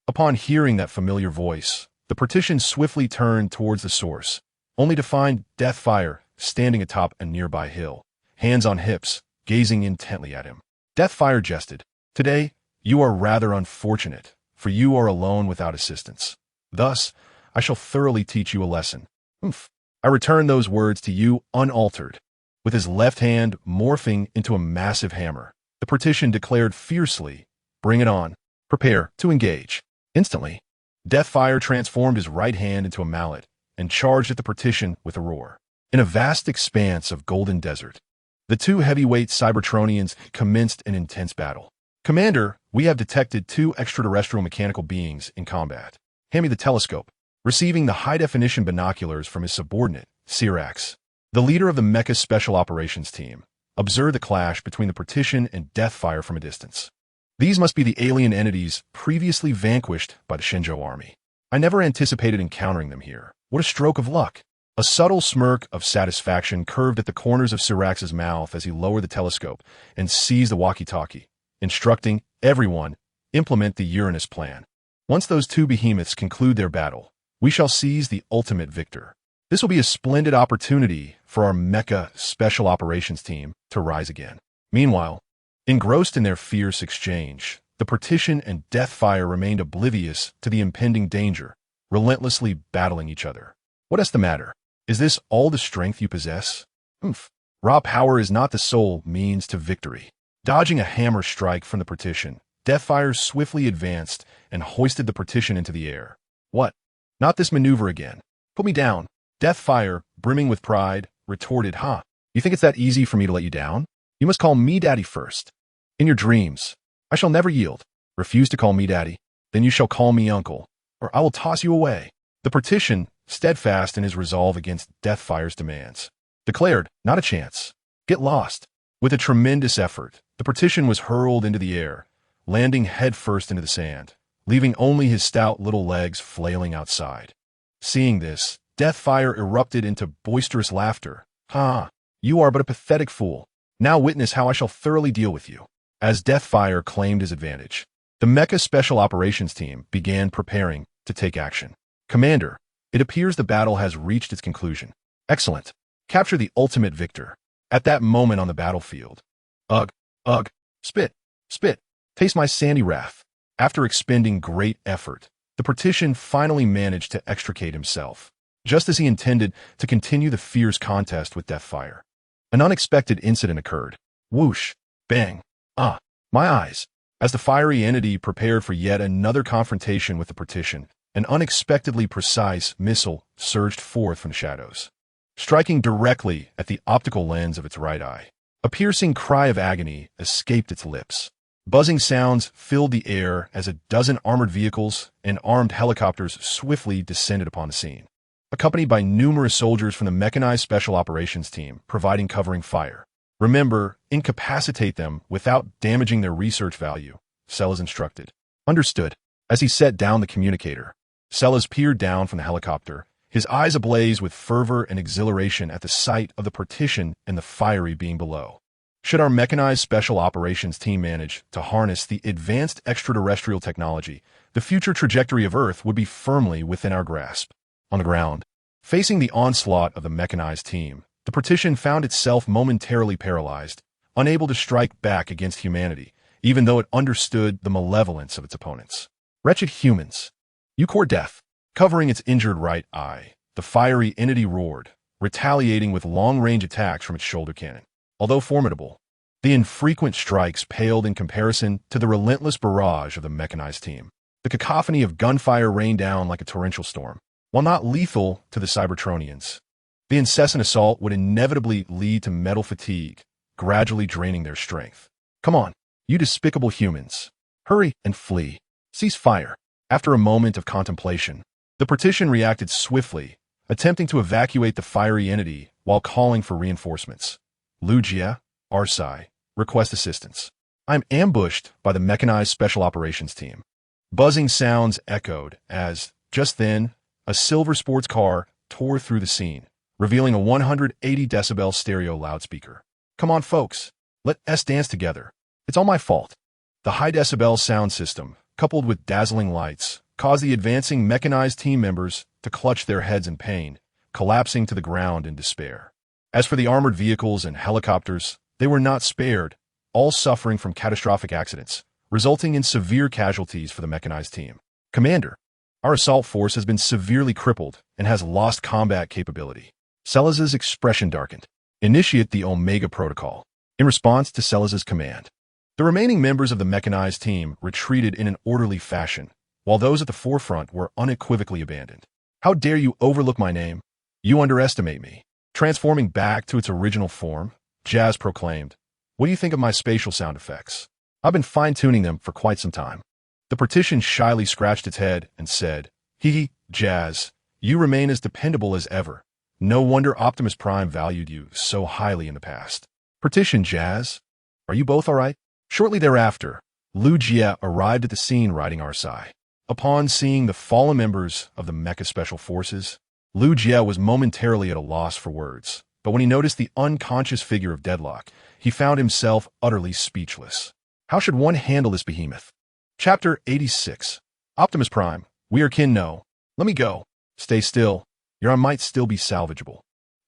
Upon hearing that familiar voice, the partition swiftly turned towards the source, only to find Deathfire standing atop a nearby hill, hands on hips, gazing intently at him. Deathfire jested. Today, you are rather unfortunate, for you are alone without assistance. Thus, I shall thoroughly teach you a lesson. Oomph. I return those words to you unaltered. With his left hand morphing into a massive hammer, the partition declared fiercely, "Bring it on. Prepare to engage." Instantly, Deathfire transformed his right hand into a mallet and charged at the partition with a roar. In a vast expanse of golden desert, the two heavyweight Cybertronians commenced an intense battle. Commander, we have detected two extraterrestrial mechanical beings in combat. Hand me the telescope. Receiving the high-definition binoculars from his subordinate, Cyrax, the leader of the Mecha Special Operations Team, observed the clash between the partition and Deathfire from a distance. These must be the alien entities previously vanquished by the Shenzhou army. I never anticipated encountering them here. What a stroke of luck! A subtle smirk of satisfaction curved at the corners of Cyrax's mouth as he lowered the telescope and seized the walkie-talkie, instructing everyone, implement the Uranus plan. Once those two behemoths conclude their battle, we shall seize the ultimate victor. This will be a splendid opportunity for our Mecha Special Operations Team to rise again. Meanwhile, engrossed in their fierce exchange, the partition and Deathfire remained oblivious to the impending danger, relentlessly battling each other. What is the matter? Is this all the strength you possess? Oomph. Raw power is not the sole means to victory. Dodging a hammer strike from the partition, Deathfire swiftly advanced and hoisted the partition into the air. What? Not this maneuver again. Put me down. Deathfire, brimming with pride, retorted, You think it's that easy for me to let you down? You must call me daddy first. In your dreams. I shall never yield. Refuse to call me daddy. Then you shall call me uncle, or I will toss you away. The partition, steadfast in his resolve against Deathfire's demands, declared, not a chance. Get lost. With a tremendous effort, the partition was hurled into the air, landing headfirst into the sand, leaving only his stout little legs flailing outside. Seeing this, Deathfire erupted into boisterous laughter. You are but a pathetic fool. Now witness how I shall thoroughly deal with you. As Deathfire claimed his advantage, the Mecha Special Operations Team began preparing to take action. Commander, it appears the battle has reached its conclusion. Excellent. Capture the ultimate victor. At that moment on the battlefield. Ugh. Spit. Taste my sandy wrath. After expending great effort, the partition finally managed to extricate himself, just as he intended to continue the fierce contest with Deathfire. An unexpected incident occurred. Whoosh. Bang. My eyes. As the fiery entity prepared for yet another confrontation with the partition, an unexpectedly precise missile surged forth from the shadows, striking directly at the optical lens of its right eye. A piercing cry of agony escaped its lips. Buzzing sounds filled the air as a dozen armored vehicles and armed helicopters swiftly descended upon the scene, accompanied by numerous soldiers from the Mechanized Special Operations Team providing covering fire. Remember, incapacitate them without damaging their research value, Sellers instructed. Understood. As he set down the communicator, Sellers peered down from the helicopter, his eyes ablaze with fervor and exhilaration at the sight of the partition and the fiery being below. Should our Mechanized Special Operations Team manage to harness the advanced extraterrestrial technology, the future trajectory of Earth would be firmly within our grasp. On the ground, facing the onslaught of the mechanized team, the partition found itself momentarily paralyzed, unable to strike back against humanity, even though it understood the malevolence of its opponents. Wretched humans! You court death! Covering its injured right eye, the fiery entity roared, retaliating with long-range attacks from its shoulder cannon. Although formidable, the infrequent strikes paled in comparison to the relentless barrage of the mechanized team. The cacophony of gunfire rained down like a torrential storm. While not lethal to the Cybertronians, the incessant assault would inevitably lead to metal fatigue, gradually draining their strength. Come on, you despicable humans. Hurry and flee. Cease fire. After a moment of contemplation, the partition reacted swiftly, attempting to evacuate the fiery entity while calling for reinforcements. Lugia, Arsai, request assistance. I'm ambushed by the mechanized special operations team. Buzzing sounds echoed as, just then, a silver sports car tore through the scene, revealing a 180 decibel stereo loudspeaker. Come on, folks. Let us dance together. It's all my fault. The high decibel sound system, coupled with dazzling lights, caused the advancing mechanized team members to clutch their heads in pain, collapsing to the ground in despair. As for the armored vehicles and helicopters, they were not spared, all suffering from catastrophic accidents, resulting in severe casualties for the mechanized team. Commander, our assault force has been severely crippled and has lost combat capability. Seles's expression darkened. Initiate the Omega Protocol. In response to Seles's command, the remaining members of the mechanized team retreated in an orderly fashion, while those at the forefront were unequivocally abandoned. How dare you overlook my name? You underestimate me. Transforming back to its original form, Jazz proclaimed, "What do you think of my spatial sound effects? I've been fine-tuning them for quite some time." The partition shyly scratched its head and said, "Hee, Jazz, you remain as dependable as ever. No wonder Optimus Prime valued you so highly in the past." Partition, Jazz, are you both all right? Shortly thereafter, Lugia arrived at the scene riding Arsai. Upon seeing the fallen members of the Mecha Special Forces, Lugia was momentarily at a loss for words, but when he noticed the unconscious figure of Deadlock, he found himself utterly speechless. How should one handle this behemoth? Chapter 86. Optimus Prime, we are kin no. Let me go. Stay still. Your arm might still be salvageable.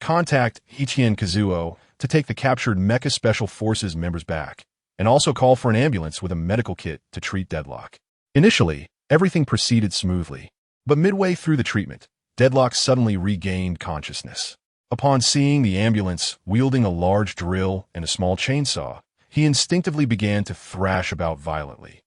Contact Ichien Kazuo to take the captured Mecha Special Forces members back, and also call for an ambulance with a medical kit to treat Deadlock. Initially, everything proceeded smoothly, but midway through the treatment, Deadlock suddenly regained consciousness. Upon seeing the ambulance wielding a large drill and a small chainsaw, he instinctively began to thrash about violently,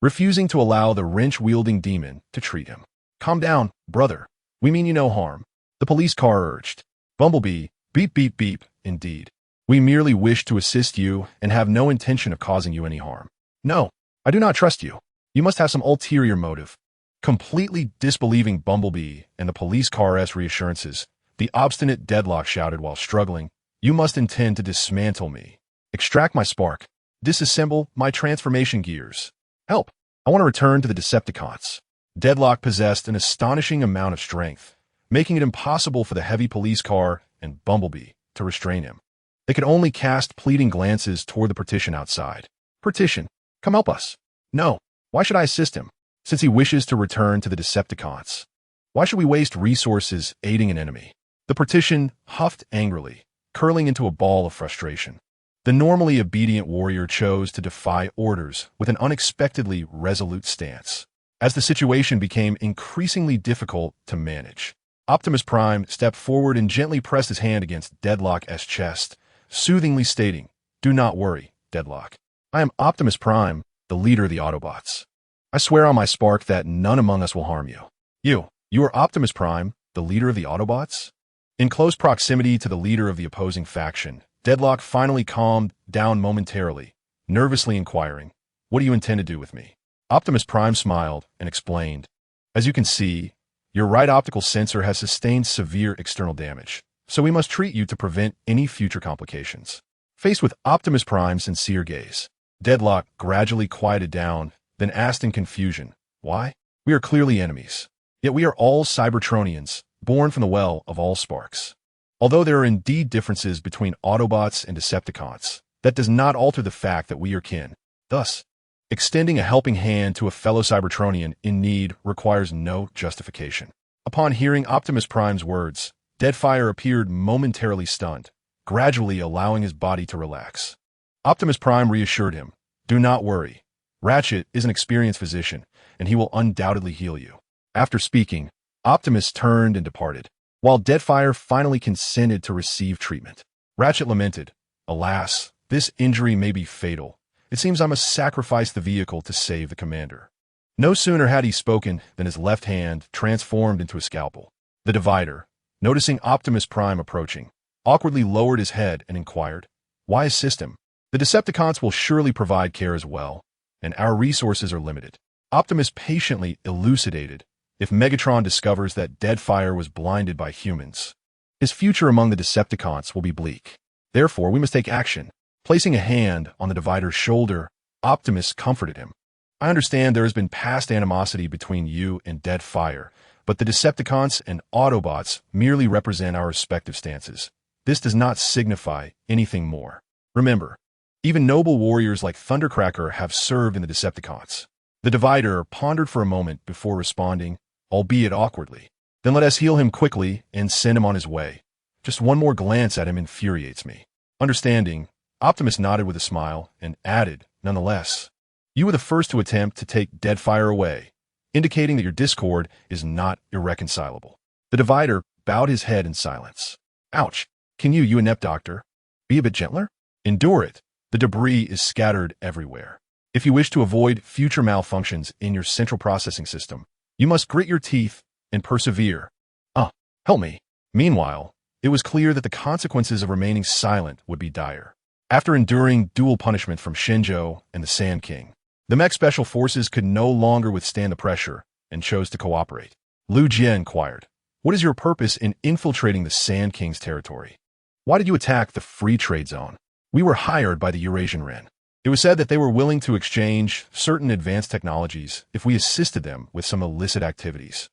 refusing to allow the wrench-wielding demon to treat him. "Calm down, brother. We mean you no harm," the police car urged. "Bumblebee, beep beep beep, indeed. We merely wish to assist you and have no intention of causing you any harm." "No, I do not trust you. You must have some ulterior motive." Completely disbelieving Bumblebee and the police car's reassurances, the obstinate Deadlock shouted while struggling, "You must intend to dismantle me. Extract my spark. Disassemble my transformation gears. Help! I want to return to the Decepticons." Deadlock possessed an astonishing amount of strength, making it impossible for the heavy police car and Bumblebee to restrain him. They could only cast pleading glances toward the partition outside. "Partition, come help us." "No, why should I assist him, since he wishes to return to the Decepticons? Why should we waste resources aiding an enemy?" The partition huffed angrily, curling into a ball of frustration. The normally obedient warrior chose to defy orders with an unexpectedly resolute stance. As the situation became increasingly difficult to manage, Optimus Prime stepped forward and gently pressed his hand against Deadlock's chest, soothingly stating, "Do not worry, Deadlock. I am Optimus Prime, the leader of the Autobots. I swear on my spark that none among us will harm you." You are Optimus Prime, the leader of the Autobots? In close proximity to the leader of the opposing faction, Deadlock finally calmed down momentarily, nervously inquiring, "What do you intend to do with me?" Optimus Prime smiled and explained, "As you can see, your right optical sensor has sustained severe external damage, so we must treat you to prevent any future complications." Faced with Optimus Prime's sincere gaze, Deadlock gradually quieted down, then asked in confusion, "Why? We are clearly enemies. Yet we are all Cybertronians, born from the well of all sparks. Although there are indeed differences between Autobots and Decepticons, that does not alter the fact that we are kin. Thus, extending a helping hand to a fellow Cybertronian in need requires no justification." Upon hearing Optimus Prime's words, Deadfire appeared momentarily stunned, gradually allowing his body to relax. Optimus Prime reassured him, "Do not worry. Ratchet is an experienced physician, and he will undoubtedly heal you." After speaking, Optimus turned and departed, while Deadfire finally consented to receive treatment. Ratchet lamented, "Alas, this injury may be fatal. It seems I must sacrifice the vehicle to save the commander." No sooner had he spoken than his left hand transformed into a scalpel. The Divider, noticing Optimus Prime approaching, awkwardly lowered his head and inquired, "Why assist him? The Decepticons will surely provide care as well, and our resources are limited." Optimus patiently elucidated, If Megatron discovers that Deadfire was blinded by humans, his future among the Decepticons will be bleak. Therefore, we must take action. Placing a hand on the Divider's shoulder, Optimus comforted him. I understand there has been past animosity between you and Deadfire, but the Decepticons and Autobots merely represent our respective stances. This does not signify anything more. Remember, even noble warriors like Thundercracker have served in the Decepticons. The Divider pondered for a moment before responding, albeit awkwardly. Then let us heal him quickly and send him on his way. Just one more glance at him infuriates me. Understanding, Optimus nodded with a smile and added, nonetheless, you were the first to attempt to take Deadfire away, indicating that your discord is not irreconcilable. The Divider bowed his head in silence. Ouch! Can you inept doctor, be a bit gentler? Endure it. The debris is scattered everywhere. If you wish to avoid future malfunctions in your central processing system, you must grit your teeth and persevere. Help me. Meanwhile, it was clear that the consequences of remaining silent would be dire. After enduring dual punishment from Shinjo and the Sand King, the mech special forces could no longer withstand the pressure and chose to cooperate. Lu Jie inquired, what is your purpose in infiltrating the Sand King's territory? Why did you attack the free trade zone? We were hired by the Eurasian Ren. It was said that they were willing to exchange certain advanced technologies if we assisted them with some illicit activities.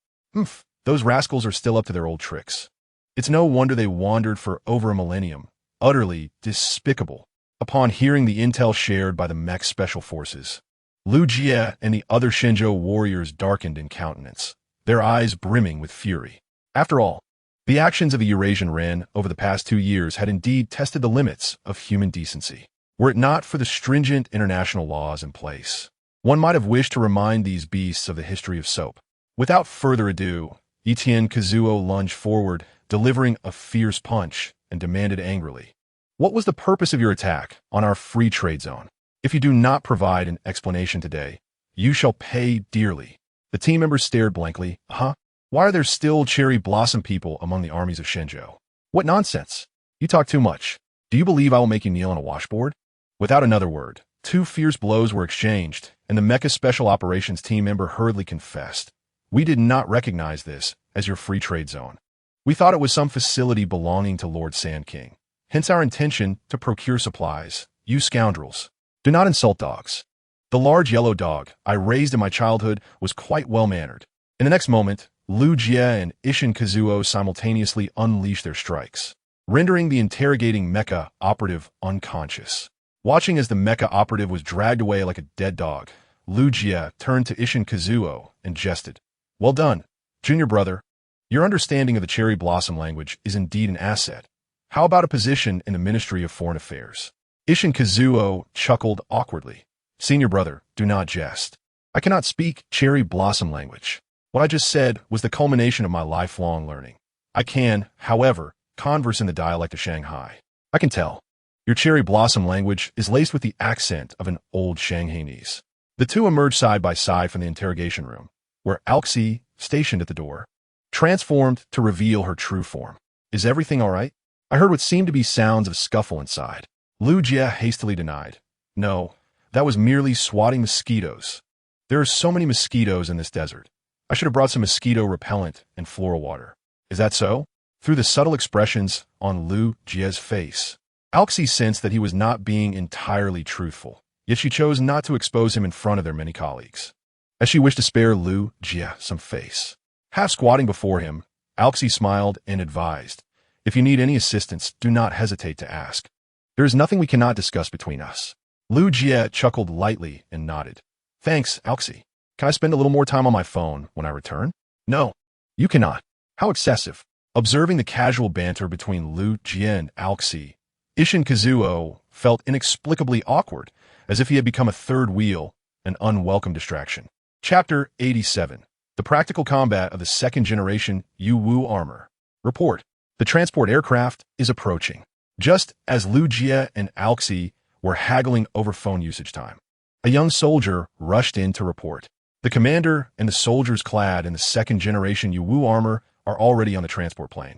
Those rascals are still up to their old tricks. It's no wonder they wandered for over a millennium. Utterly despicable. Upon hearing the intel shared by the mech special forces, Lu Jie and the other Shinjo warriors darkened in countenance, their eyes brimming with fury. After all, the actions of the Eurasian Ren over the past 2 years had indeed tested the limits of human decency. Were it not for the stringent international laws in place, one might have wished to remind these beasts of the history of soap. Without further ado, Etienne Kazuo lunged forward, delivering a fierce punch, and demanded angrily, what was the purpose of your attack on our free trade zone? If you do not provide an explanation today, you shall pay dearly. The team members stared blankly. Why are there still cherry blossom people among the armies of Shinjo? What nonsense! You talk too much. Do you believe I will make you kneel on a washboard? Without another word, 2 fierce blows were exchanged, and the Mecha Special Operations team member hurriedly confessed, we did not recognize this as your free trade zone. We thought it was some facility belonging to Lord Sand King. Hence our intention to procure supplies. You scoundrels. Do not insult dogs. The large yellow dog I raised in my childhood was quite well-mannered. In the next moment, Lu Jie and Isshin Kazuo simultaneously unleashed their strikes, rendering the interrogating mecha operative unconscious. Watching as the mecha operative was dragged away like a dead dog, Lu Jie turned to Isshin Kazuo and jested. Well done, junior brother. Your understanding of the cherry blossom language is indeed an asset. How about a position in the Ministry of Foreign Affairs? Isshin Kazuo chuckled awkwardly. Senior brother, do not jest. I cannot speak cherry blossom language. What I just said was the culmination of my lifelong learning. I can, however, converse in the dialect of Shanghai. I can tell. Your cherry blossom language is laced with the accent of an old Shanghainese. The two emerged side by side from the interrogation room, where Alxi, stationed at the door, transformed to reveal her true form. Is everything all right? I heard what seemed to be sounds of scuffle inside. Lu Jie hastily denied. No, that was merely swatting mosquitoes. There are so many mosquitoes in this desert. I should have brought some mosquito repellent and floral water. Is that so? Through the subtle expressions on Lu Jie's face, Alxi sensed that he was not being entirely truthful, yet she chose not to expose him in front of their many colleagues, as she wished to spare Lu Jie some face. Half squatting before him, Alxi smiled and advised, if you need any assistance, do not hesitate to ask. There is nothing we cannot discuss between us. Lu Jie chuckled lightly and nodded. Thanks, Alxi. Can I spend a little more time on my phone when I return? No, you cannot. How excessive. Observing the casual banter between Lu Jie and Alxi, Isshin Kazuo felt inexplicably awkward, as if he had become a third wheel, an unwelcome distraction. Chapter 87. The Practical Combat of the Second Generation Yu-Wu Armor. Report. The transport aircraft is approaching. Just as Lu Jie and Alxi were haggling over phone usage time, a young soldier rushed in to report. The commander and the soldiers clad in the second generation Yu-Wu armor are already on the transport plane,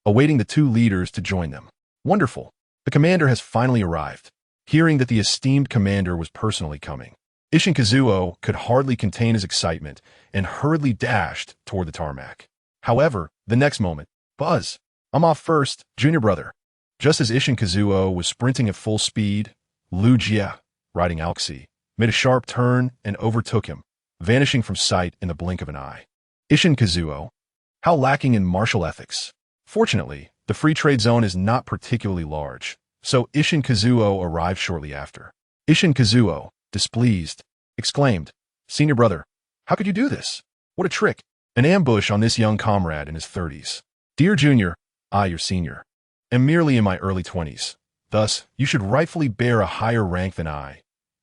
awaiting the 2 leaders to join them. Wonderful. The commander has finally arrived. Hearing that the esteemed commander was personally coming, Ishin Kazuo could hardly contain his excitement and hurriedly dashed toward the tarmac. However, the next moment, Buzz, I'm off first, junior brother. Just as Ishin Kazuo was sprinting at full speed, Lu Jie, riding Alxi, made a sharp turn and overtook him, vanishing from sight in the blink of an eye. Ishin Kazuo, how lacking in martial ethics. Fortunately, the free trade zone is not particularly large, so Ishin Kazuo arrived shortly after. Ishin Kazuo, displeased, exclaimed, Senior brother, how could you do this? What a trick! An ambush on this young comrade in his 30s. Dear junior, I, your senior, am merely in my early 20s. Thus, you should rightfully bear a higher rank than I.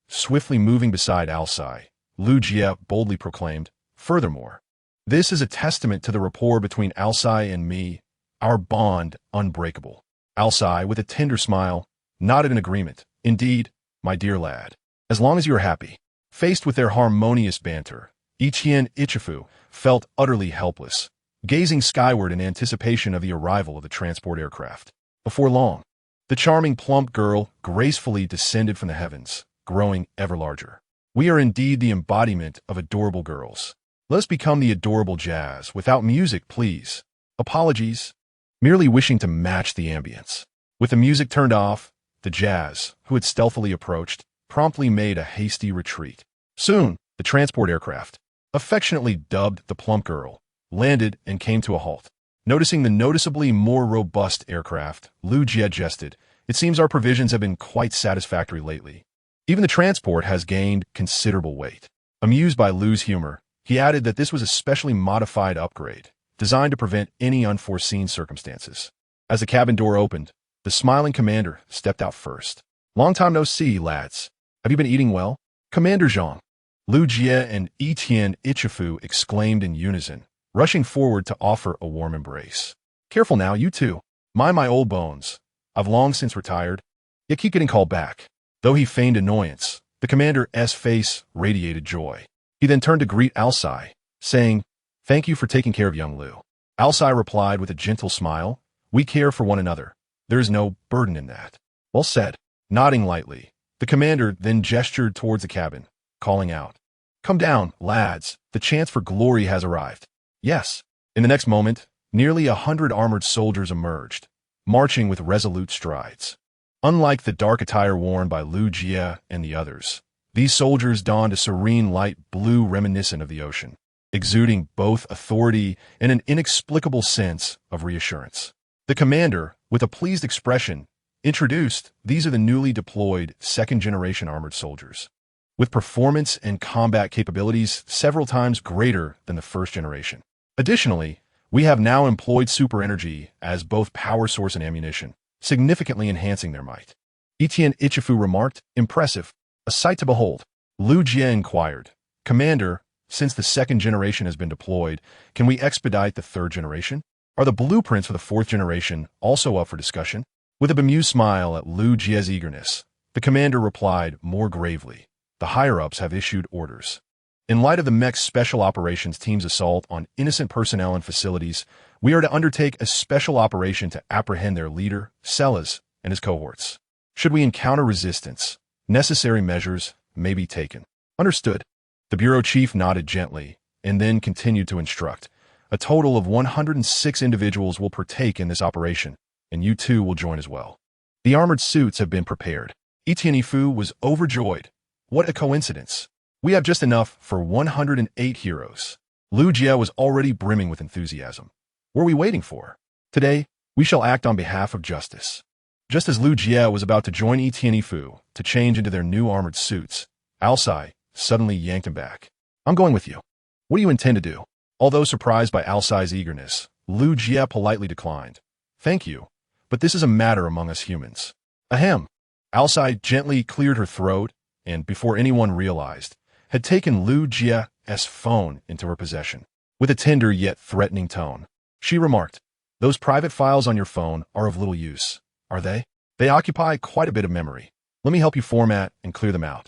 Swiftly moving beside Alxi, Lu Jie boldly proclaimed, Furthermore, this is a testament to the rapport between Alxi and me, our bond unbreakable. Alxi, with a tender smile, nodded in agreement. Indeed, my dear lad, as long as you are happy. Faced with their harmonious banter, Etienne Ichifu felt utterly helpless, gazing skyward in anticipation of the arrival of the transport aircraft. Before long, the charming plump girl gracefully descended from the heavens, growing ever larger. We are indeed the embodiment of adorable girls. Let us become the adorable jazz, without music, please. Apologies. Merely wishing to match the ambience. With the music turned off, the jazz, who had stealthily approached, promptly made a hasty retreat. Soon, the transport aircraft, affectionately dubbed the plump girl, landed and came to a halt. Noticing the noticeably more robust aircraft, Lu Jie jested, It seems our provisions have been quite satisfactory lately. Even the transport has gained considerable weight. Amused by Lu's humor, he added that this was a specially modified upgrade, designed to prevent any unforeseen circumstances. As the cabin door opened, the smiling commander stepped out first. Long time no see, lads. Have you been eating well? Commander Zhang. Lu Jie and Etienne Ichifu exclaimed in unison, rushing forward to offer a warm embrace. Careful now, you two. Mind my old bones. I've long since retired, yet keep getting called back. Though he feigned annoyance, the commander's face radiated joy. He then turned to greet Alxi, saying, Thank you for taking care of young Lu. Alxi replied with a gentle smile, We care for one another. There is no burden in that. Well said. Nodding lightly, the commander then gestured towards the cabin, calling out, Come down, lads, the chance for glory has arrived. Yes. In the next moment, nearly 100 armored soldiers emerged, marching with resolute strides. Unlike the dark attire worn by Lu Jie and the others, these soldiers donned a serene light blue reminiscent of the ocean, exuding both authority and an inexplicable sense of reassurance. The commander, with a pleased expression, introduced, These are the newly deployed second-generation armored soldiers, with performance and combat capabilities several times greater than the first generation. Additionally, we have now employed super energy as both power source and ammunition, significantly enhancing their might. Etienne Ichifu remarked, Impressive, a sight to behold. Lu Jie inquired, Commander, since the second generation has been deployed, can we expedite the third generation? Are the blueprints for the fourth generation also up for discussion? With a bemused smile at Lu Jie's eagerness, the commander replied more gravely, The higher-ups have issued orders. In light of the mech's special operations team's assault on innocent personnel and facilities, we are to undertake a special operation to apprehend their leader, Sellers, and his cohorts. Should we encounter resistance, necessary measures may be taken. Understood. The bureau chief nodded gently and then continued to instruct. A total of 106 individuals will partake in this operation, and you too will join as well. The armored suits have been prepared. Etienne Ifu was overjoyed. What a coincidence. We have just enough for 108 heroes. Lu Jie was already brimming with enthusiasm. What are we waiting for? Today, we shall act on behalf of justice. Just as Lu Jie was about to join Etienne Ifu to change into their new armored suits, Alxi suddenly yanked him back. I'm going with you. What do you intend to do? Although surprised by Alxi's eagerness, Lu Jie politely declined. Thank you, but this is a matter among us humans. Ahem. Alxi gently cleared her throat and, before anyone realized, had taken Lu Jie's phone into her possession. With a tender yet threatening tone, she remarked, Those private files on your phone are of little use, are they? They occupy quite a bit of memory. Let me help you format and clear them out.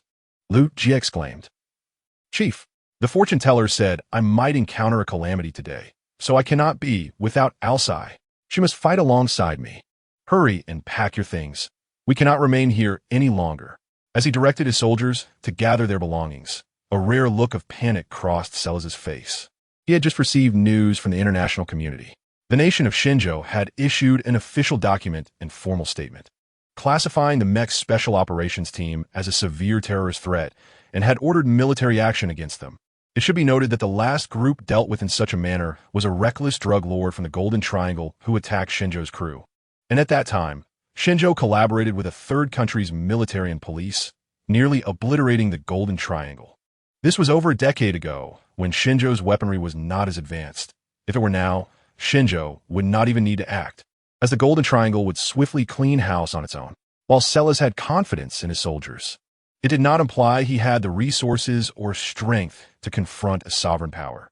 Lu Jie exclaimed. Chief, the fortune teller said I might encounter a calamity today, so I cannot be without Alxi. She must fight alongside me. Hurry and pack your things. We cannot remain here any longer. As he directed his soldiers to gather their belongings, a rare look of panic crossed Sellers' face. He had just received news from the international community. The nation of Shinjo had issued an official document and formal statement, classifying the mech's special operations team as a severe terrorist threat and had ordered military action against them. It should be noted that the last group dealt with in such a manner was a reckless drug lord from the Golden Triangle who attacked Shinjo's crew. And at that time, Shinjo collaborated with a third country's military and police, nearly obliterating the Golden Triangle. This was over a decade ago, when Shinjo's weaponry was not as advanced. If it were now, Shinjo would not even need to act, as the Golden Triangle would swiftly clean house on its own. While Sellers had confidence in his soldiers, it did not imply he had the resources or strength to confront a sovereign power,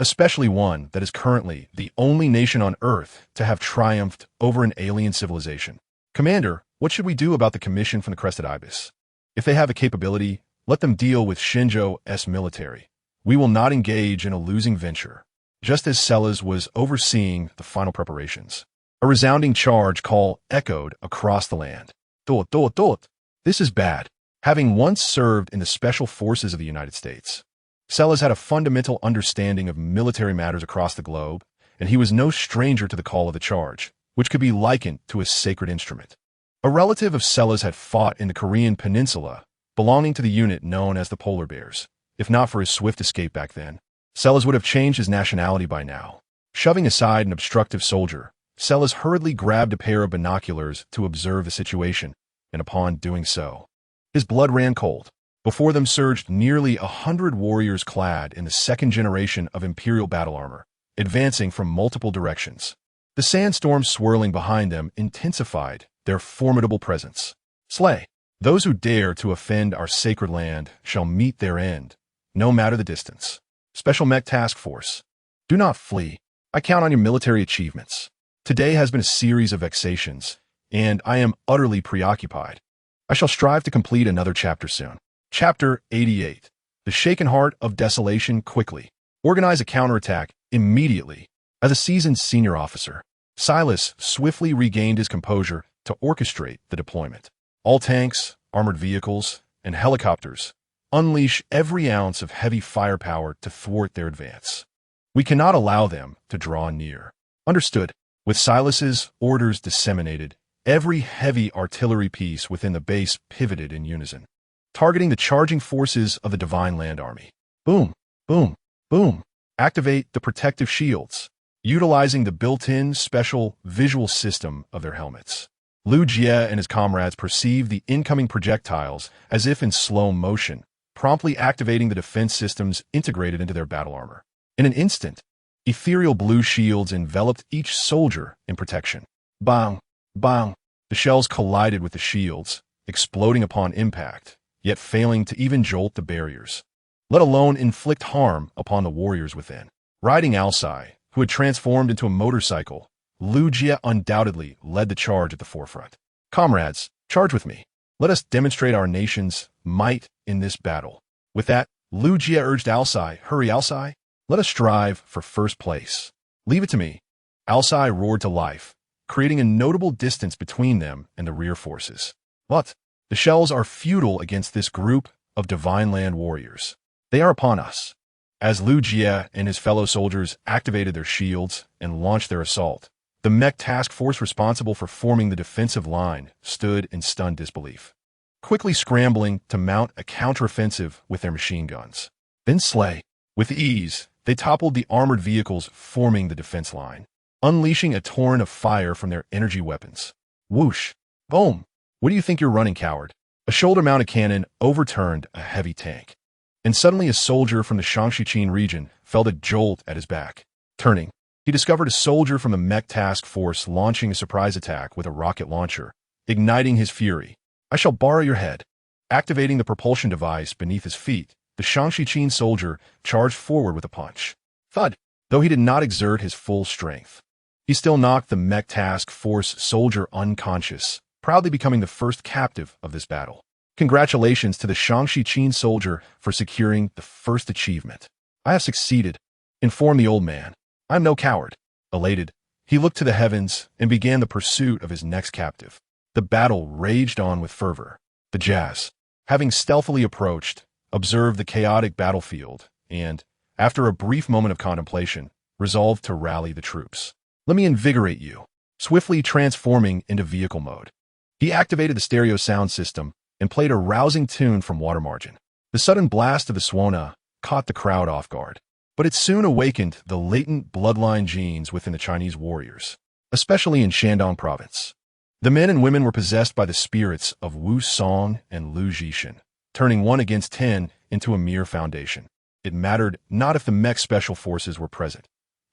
especially one that is currently the only nation on Earth to have triumphed over an alien civilization. Commander, what should we do about the commission from the Crested Ibis? If they have a capability, let them deal with Shinjo's military. We will not engage in a losing venture. Just as Sellers was overseeing the final preparations, a resounding charge call echoed across the land. Dot. This is bad. Having once served in the special forces of the United States, Sellers had a fundamental understanding of military matters across the globe, and he was no stranger to the call of the charge, which could be likened to a sacred instrument. A relative of Sellers had fought in the Korean peninsula, belonging to the unit known as the Polar Bears. If not for his swift escape back then, Sellers would have changed his nationality by now. Shoving aside an obstructive soldier, Sellers hurriedly grabbed a pair of binoculars to observe the situation, and upon doing so, his blood ran cold. Before them surged nearly 100 warriors clad in the second generation of Imperial battle armor, advancing from multiple directions. The sandstorm swirling behind them intensified their formidable presence. Slay. Those who dare to offend our sacred land shall meet their end, no matter the distance. Special Mech Task Force. Do not flee. I count on your military achievements. Today has been a series of vexations, and I am utterly preoccupied. I shall strive to complete another chapter soon. Chapter 88. The Shaken Heart of Desolation. Quickly. Organize a counterattack immediately. As a seasoned senior officer, Silas swiftly regained his composure to orchestrate the deployment. All tanks, armored vehicles, and helicopters unleash every ounce of heavy firepower to thwart their advance. We cannot allow them to draw near. Understood. With Silas's orders disseminated, every heavy artillery piece within the base pivoted in unison, targeting the charging forces of the Divine Land Army. Boom, boom, boom. Activate the protective shields, utilizing the built-in special visual system of their helmets. Liu Jie and his comrades perceived the incoming projectiles as if in slow motion, promptly activating the defense systems integrated into their battle armor. In an instant, ethereal blue shields enveloped each soldier in protection. Bang, bang. The shells collided with the shields, exploding upon impact, yet failing to even jolt the barriers, let alone inflict harm upon the warriors within. Riding Alcai, who had transformed into a motorcycle, Liu Jie undoubtedly led the charge at the forefront. Comrades, charge with me. Let us demonstrate our nation's might in this battle. With that, Liu Jie urged Alcai, hurry Alcai, let us strive for first place. Leave it to me. Alcai roared to life, creating a notable distance between them and the rear forces. But the shells are futile against this group of Divine Land warriors. They are upon us. As Liu Jie and his fellow soldiers activated their shields and launched their assault, the mech task force responsible for forming the defensive line stood in stunned disbelief, quickly scrambling to mount a counteroffensive with their machine guns. Then slay. With ease, they toppled the armored vehicles forming the defense line, unleashing a torrent of fire from their energy weapons. Whoosh! Boom! What do you think you're running, coward? A shoulder-mounted cannon overturned a heavy tank, and suddenly a soldier from the Shaanxi region felt a jolt at his back. Turning, he discovered a soldier from the mech task force launching a surprise attack with a rocket launcher, igniting his fury. I shall borrow your head. Activating the propulsion device beneath his feet, the Shaanxi soldier charged forward with a punch. Thud! Though he did not exert his full strength, he still knocked the mech task force soldier unconscious, proudly becoming the first captive of this battle. Congratulations to the Shaanxi soldier for securing the first achievement. I have succeeded, informed the old man. I'm no coward. Elated, he looked to the heavens and began the pursuit of his next captive. The battle raged on with fervor. The jazz, having stealthily approached, observed the chaotic battlefield, and, after a brief moment of contemplation, resolved to rally the troops. Let me invigorate you. Swiftly transforming into vehicle mode, he activated the stereo sound system and played a rousing tune from water margin. The sudden blast of the Swana caught the crowd off guard, but it soon awakened the latent bloodline genes within the Chinese warriors, especially in Shandong province. The men and women were possessed by the spirits of Wu Song and Lu Jishan, turning 1 against 10 into a mere foundation. It mattered not if the mech special forces were present.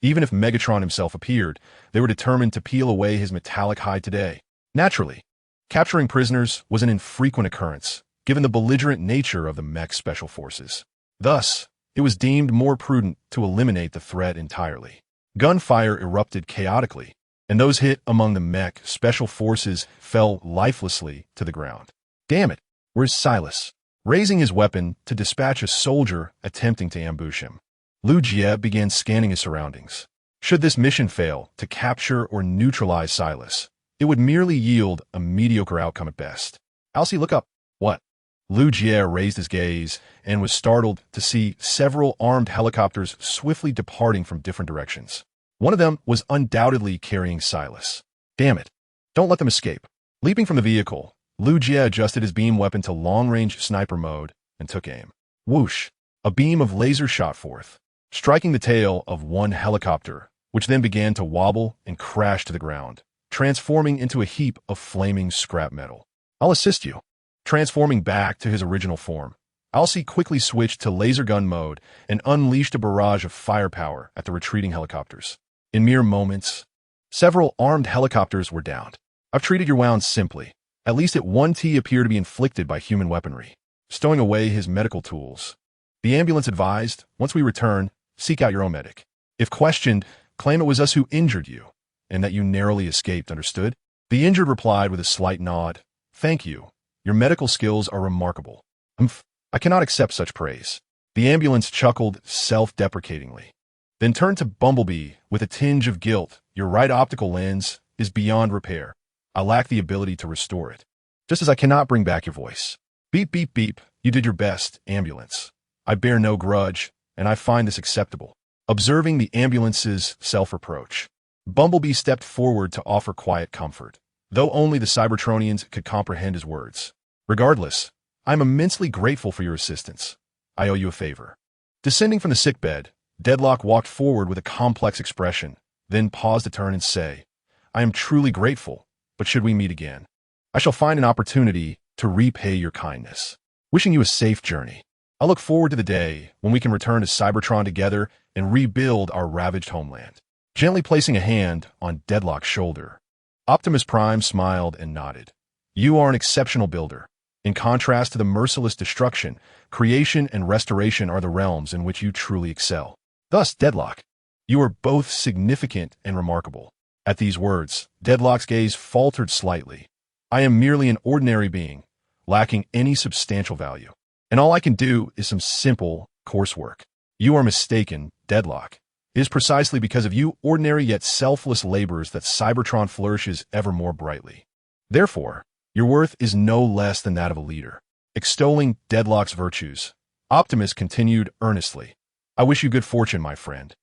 Even if Megatron himself appeared, they were determined to peel away his metallic hide today. Naturally, capturing prisoners was an infrequent occurrence, given the belligerent nature of the mech special forces. Thus, it was deemed more prudent to eliminate the threat entirely. Gunfire erupted chaotically, and those hit among the mech special forces fell lifelessly to the ground. Damn it, where's Silas? Raising his weapon to dispatch a soldier attempting to ambush him, Lu Jie began scanning his surroundings. Should this mission fail to capture or neutralize Silas, it would merely yield a mediocre outcome at best. Alcee, look up. What? Lu Jie raised his gaze and was startled to see several armed helicopters swiftly departing from different directions. One of them was undoubtedly carrying Silas. Damn it. Don't let them escape. Leaping from the vehicle, Lu Jie adjusted his beam weapon to long-range sniper mode and took aim. Whoosh! A beam of laser shot forth, striking the tail of one helicopter, which then began to wobble and crash to the ground, transforming into a heap of flaming scrap metal. I'll assist you. Transforming back to his original form, Alcee quickly switched to laser gun mode and unleashed a barrage of firepower at the retreating helicopters. In mere moments, several armed helicopters were downed. I've treated your wounds simply. At least at 1T appear to be inflicted by human weaponry. Stowing away his medical tools, the ambulance advised, once we return, seek out your own medic. If questioned, claim it was us who injured you, and that you narrowly escaped, understood? The injured replied with a slight nod. Thank you. Your medical skills are remarkable. I cannot accept such praise. The ambulance chuckled self-deprecatingly, then turned to Bumblebee with a tinge of guilt. Your right optical lens is beyond repair. I lack the ability to restore it. Just as I cannot bring back your voice. Beep, beep, beep. You did your best, ambulance. I bear no grudge, and I find this acceptable. Observing the ambulance's self-reproach, Bumblebee stepped forward to offer quiet comfort, though only the Cybertronians could comprehend his words. Regardless, I am immensely grateful for your assistance. I owe you a favor. Descending from the sickbed, Deadlock walked forward with a complex expression, then paused to turn and say, I am truly grateful, but should we meet again, I shall find an opportunity to repay your kindness. Wishing you a safe journey. I look forward to the day when we can return to Cybertron together and rebuild our ravaged homeland. Gently placing a hand on Deadlock's shoulder, Optimus Prime smiled and nodded. You are an exceptional builder. In contrast to the merciless destruction, creation and restoration are the realms in which you truly excel. Thus, Deadlock, you are both significant and remarkable. At these words, Deadlock's gaze faltered slightly. I am merely an ordinary being, lacking any substantial value. And all I can do is some simple, coarse work. You are mistaken, Deadlock. It is precisely because of you ordinary yet selfless labors that Cybertron flourishes ever more brightly. Therefore, your worth is no less than that of a leader. Extolling Deadlock's virtues, Optimus continued earnestly. I wish you good fortune, my friend,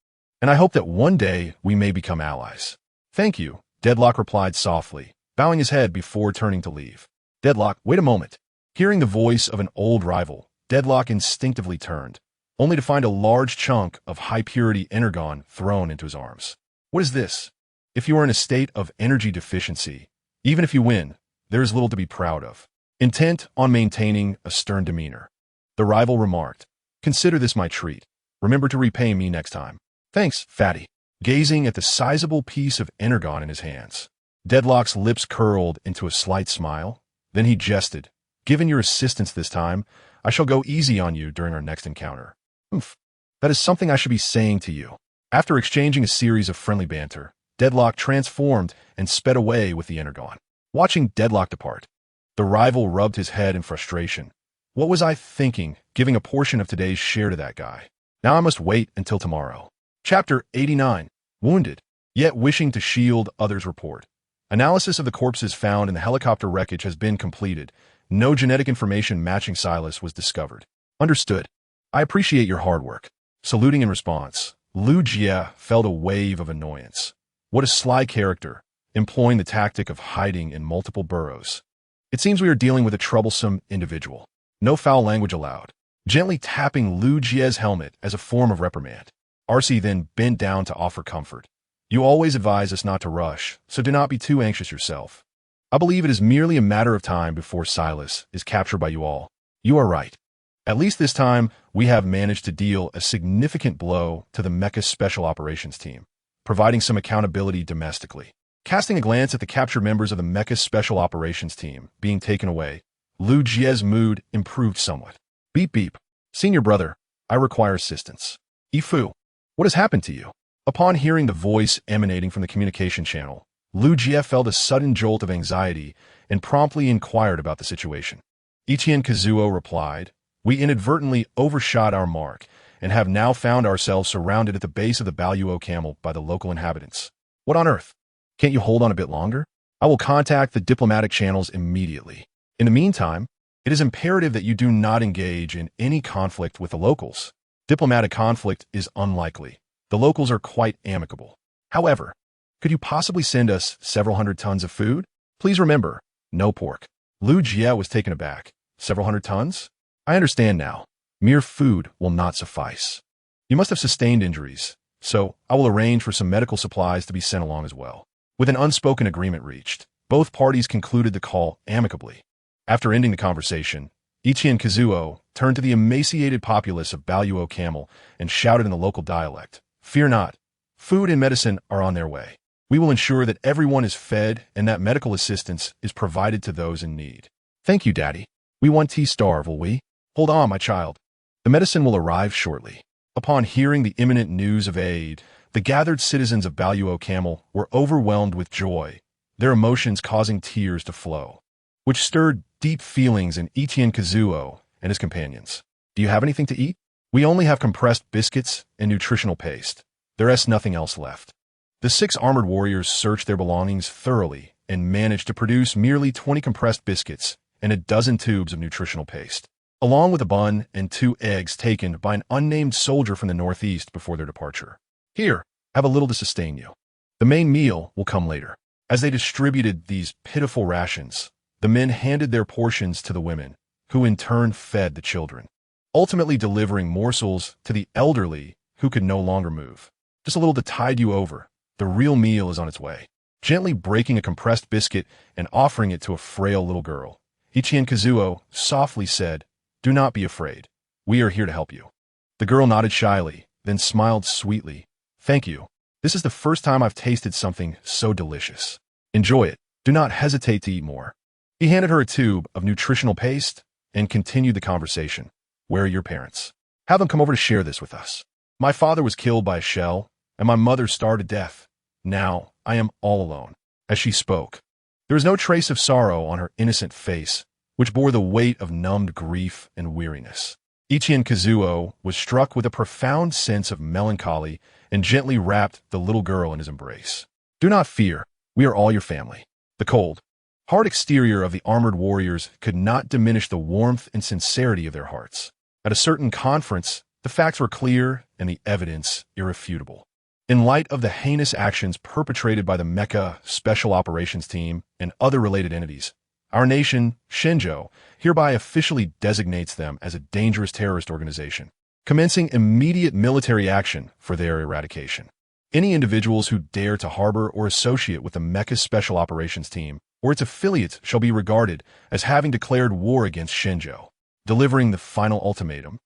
and I hope that one day we may become allies. Thank you, Deadlock replied softly, bowing his head before turning to leave. Deadlock, wait a moment. Hearing the voice of an old rival, Deadlock instinctively turned, only to find a large chunk of high-purity energon thrown into his arms. What is this? If you are in a state of energy deficiency, even if you win, there is little to be proud of. Intent on maintaining a stern demeanor, the rival remarked, consider this my treat. Remember to repay me next time. Thanks, fatty. Gazing at the sizable piece of energon in his hands, Deadlock's lips curled into a slight smile. Then he jested. Given your assistance this time, I shall go easy on you during our next encounter. That is something I should be saying to you. After exchanging a series of friendly banter, Deadlock transformed and sped away with the energon. Watching Deadlock depart, the rival rubbed his head in frustration. What was I thinking, giving a portion of today's share to that guy? Now I must wait until tomorrow. Chapter 89. Wounded, yet wishing to shield others' report. Analysis of the corpses found in the helicopter wreckage has been completed. No genetic information matching Silas was discovered. Understood. I appreciate your hard work. Saluting in response, Lu Jie felt a wave of annoyance. What a sly character, employing the tactic of hiding in multiple burrows. It seems we are dealing with a troublesome individual. No foul language allowed. Gently tapping Lu Jie's helmet as a form of reprimand. RC then bent down to offer comfort. You always advise us not to rush, so do not be too anxious yourself. I believe it is merely a matter of time before Silas is captured by you all. You are right. At least this time, we have managed to deal a significant blow to the Mecha Special Operations team, providing some accountability domestically. Casting a glance at the captured members of the Mecha Special Operations team being taken away, Lu Jie's mood improved somewhat. Beep beep. Senior brother, I require assistance. Ifu, what has happened to you? Upon hearing the voice emanating from the communication channel, Lu Jie felt a sudden jolt of anxiety and promptly inquired about the situation. Ichien Kazuo replied, We inadvertently overshot our mark and have now found ourselves surrounded at the base of the Baluo camel by the local inhabitants. What on earth? Can't you hold on a bit longer? I will contact the diplomatic channels immediately. In the meantime, it is imperative that you do not engage in any conflict with the locals. Diplomatic conflict is unlikely. The locals are quite amicable. However, could you possibly send us several hundred tons of food? Please remember, no pork. Lu Jie was taken aback. Several hundred tons? I understand now. Mere food will not suffice. You must have sustained injuries, so I will arrange for some medical supplies to be sent along as well. With an unspoken agreement reached, both parties concluded the call amicably. After ending the conversation, Ichien Kazuo turned to the emaciated populace of Baluo Camel and shouted in the local dialect, Fear not. Food and medicine are on their way. We will ensure that everyone is fed and that medical assistance is provided to those in need. Thank you, Daddy. We won't T-starve, will we? Hold on, my child. The medicine will arrive shortly. Upon hearing the imminent news of aid, the gathered citizens of Baluo Camel were overwhelmed with joy, their emotions causing tears to flow, which stirred deep feelings in Ichien Kazuo and his companions. Do you have anything to eat? We only have compressed biscuits and nutritional paste. There is nothing else left. The 6 armored warriors searched their belongings thoroughly and managed to produce merely 20 compressed biscuits and a dozen tubes of nutritional paste, along with a bun and 2 eggs taken by an unnamed soldier from the northeast before their departure. Here, have a little to sustain you. The main meal will come later. As they distributed these pitiful rations, the men handed their portions to the women, who in turn fed the children, ultimately delivering morsels to the elderly who could no longer move. Just a little to tide you over. The real meal is on its way. Gently breaking a compressed biscuit and offering it to a frail little girl, Ichien Kazuo softly said, Do not be afraid. We are here to help you. The girl nodded shyly, then smiled sweetly. Thank you. This is the first time I've tasted something so delicious. Enjoy it. Do not hesitate to eat more. He handed her a tube of nutritional paste and continued the conversation. Where are your parents? Have them come over to share this with us. My father was killed by a shell, and my mother starved to death. Now I am all alone. As she spoke, there was no trace of sorrow on her innocent face, which bore the weight of numbed grief and weariness. Ichien Kazuo was struck with a profound sense of melancholy and gently wrapped the little girl in his embrace. Do not fear. We are all your family. The cold, hard exterior of the armored warriors could not diminish the warmth and sincerity of their hearts. At a certain conference, the facts were clear and the evidence irrefutable. In light of the heinous actions perpetrated by the Mecha Special Operations Team and other related entities, our nation, Shenzhou, hereby officially designates them as a dangerous terrorist organization, commencing immediate military action for their eradication. Any individuals who dare to harbor or associate with the Mecha Special Operations Team or its affiliates shall be regarded as having declared war against Shenzhou. Delivering the final ultimatum,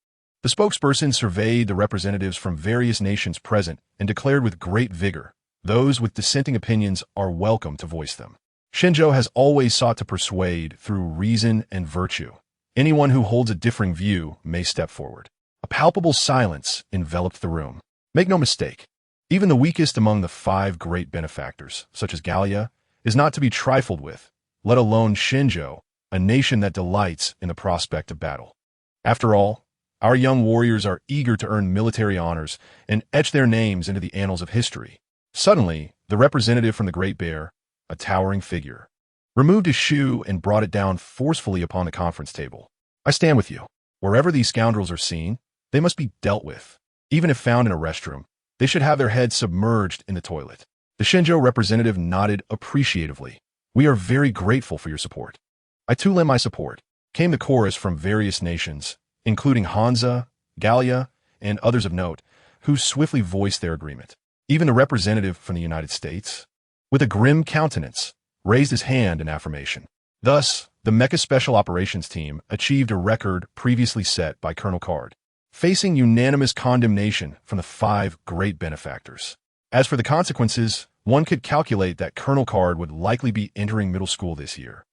the spokesperson surveyed the representatives from various nations present and declared with great vigor, those with dissenting opinions are welcome to voice them. Shenzhou has always sought to persuade through reason and virtue. Anyone who holds a differing view may step forward. A palpable silence enveloped the room. Make no mistake, even the weakest among the 5 great benefactors, such as Gallia, is not to be trifled with, let alone Shenzhou, a nation that delights in the prospect of battle. After all, our young warriors are eager to earn military honors and etch their names into the annals of history. Suddenly, the representative from the Great Bear, a towering figure, removed his shoe and brought it down forcefully upon the conference table. I stand with you. Wherever these scoundrels are seen, they must be dealt with. Even if found in a restroom, they should have their heads submerged in the toilet. The Shinjo representative nodded appreciatively. We are very grateful for your support. I too lend my support. Came the chorus from various nations, including Hansa, Gallia, and others of note, who swiftly voiced their agreement. Even the representative from the United States, with a grim countenance, raised his hand in affirmation. Thus, the Mecha Special Operations Team achieved a record previously set by Colonel Card, facing unanimous condemnation from the 5 great benefactors. As for the consequences, one could calculate that Colonel Card would likely be entering middle school this year,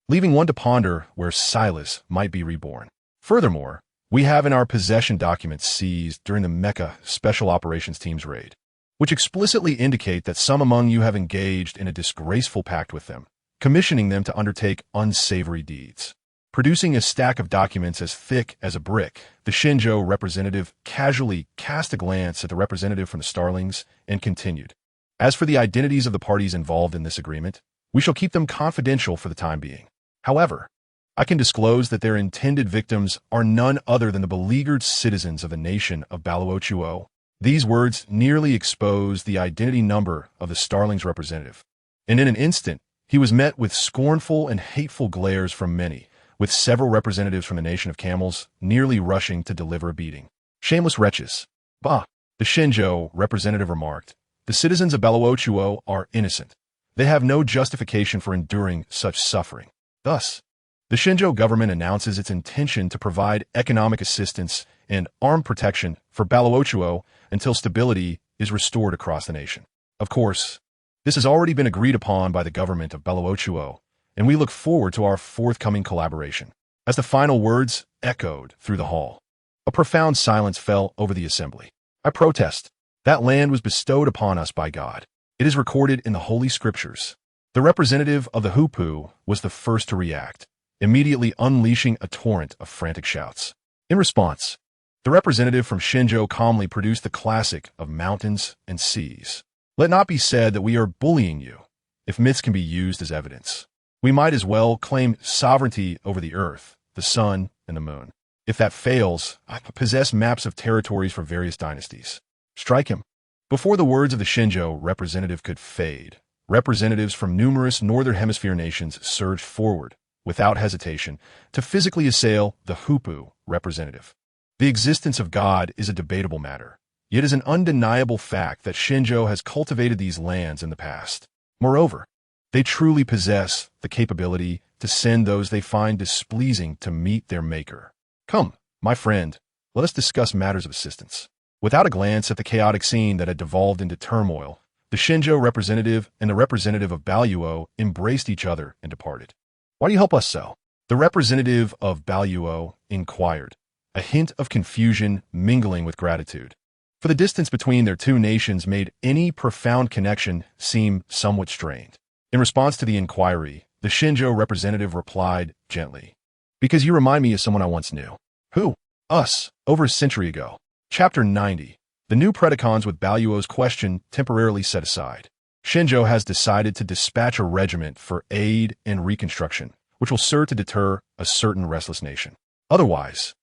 leaving one to ponder where Silas might be reborn. Furthermore, we have in our possession documents seized during the Mecha Special Operations Team's raid, which explicitly indicate that some among you have engaged in a disgraceful pact with them, commissioning them to undertake unsavory deeds. Producing a stack of documents as thick as a brick, the Shinjo representative casually cast a glance at the representative from the Starlings and continued. As for the identities of the parties involved in this agreement, we shall keep them confidential for the time being. However, I can disclose that their intended victims are none other than the beleaguered citizens of the nation of Baluochuo. These words nearly exposed the identity number of the Starlings representative, and in an instant, he was met with scornful and hateful glares from many, with several representatives from the nation of camels nearly rushing to deliver a beating. Shameless wretches. Bah, the Shinjo representative remarked. The citizens of Baluochuo are innocent. They have no justification for enduring such suffering. Thus, the Shinjo government announces its intention to provide economic assistance and armed protection for Baluochuo until stability is restored across the nation. Of course, this has already been agreed upon by the government of Baluochuo, and we look forward to our forthcoming collaboration. As the final words echoed through the hall, a profound silence fell over the assembly. I protest. That land was bestowed upon us by God. It is recorded in the Holy Scriptures. The representative of the Hupu was the first to react, immediately unleashing a torrent of frantic shouts. In response, the representative from Shinjo calmly produced the classic of mountains and seas. Let not be said that we are bullying you, if myths can be used as evidence. We might as well claim sovereignty over the earth, the sun, and the moon. If that fails, I possess maps of territories for various dynasties. Strike him. Before the words of the Shinjo representative could fade, representatives from numerous Northern Hemisphere nations surged forward, without hesitation, to physically assail the Hupu representative. The existence of God is a debatable matter, yet it is an undeniable fact that Shinjo has cultivated these lands in the past. Moreover, they truly possess the capability to send those they find displeasing to meet their maker. Come, my friend, let us discuss matters of assistance. Without a glance at the chaotic scene that had devolved into turmoil, the Shinjo representative and the representative of Baluo embraced each other and departed. Why do you help us so? The representative of Baluo inquired, a hint of confusion mingling with gratitude. For the distance between their two nations made any profound connection seem somewhat strained. In response to the inquiry, the Shinjo representative replied gently, because you remind me of someone I once knew. Who? Us, over a century ago. Chapter 90. The new Predacons with Baluo's question temporarily set aside. Shinjo has decided to dispatch a regiment for aid and reconstruction, which will serve to deter a certain restless nation. Otherwise,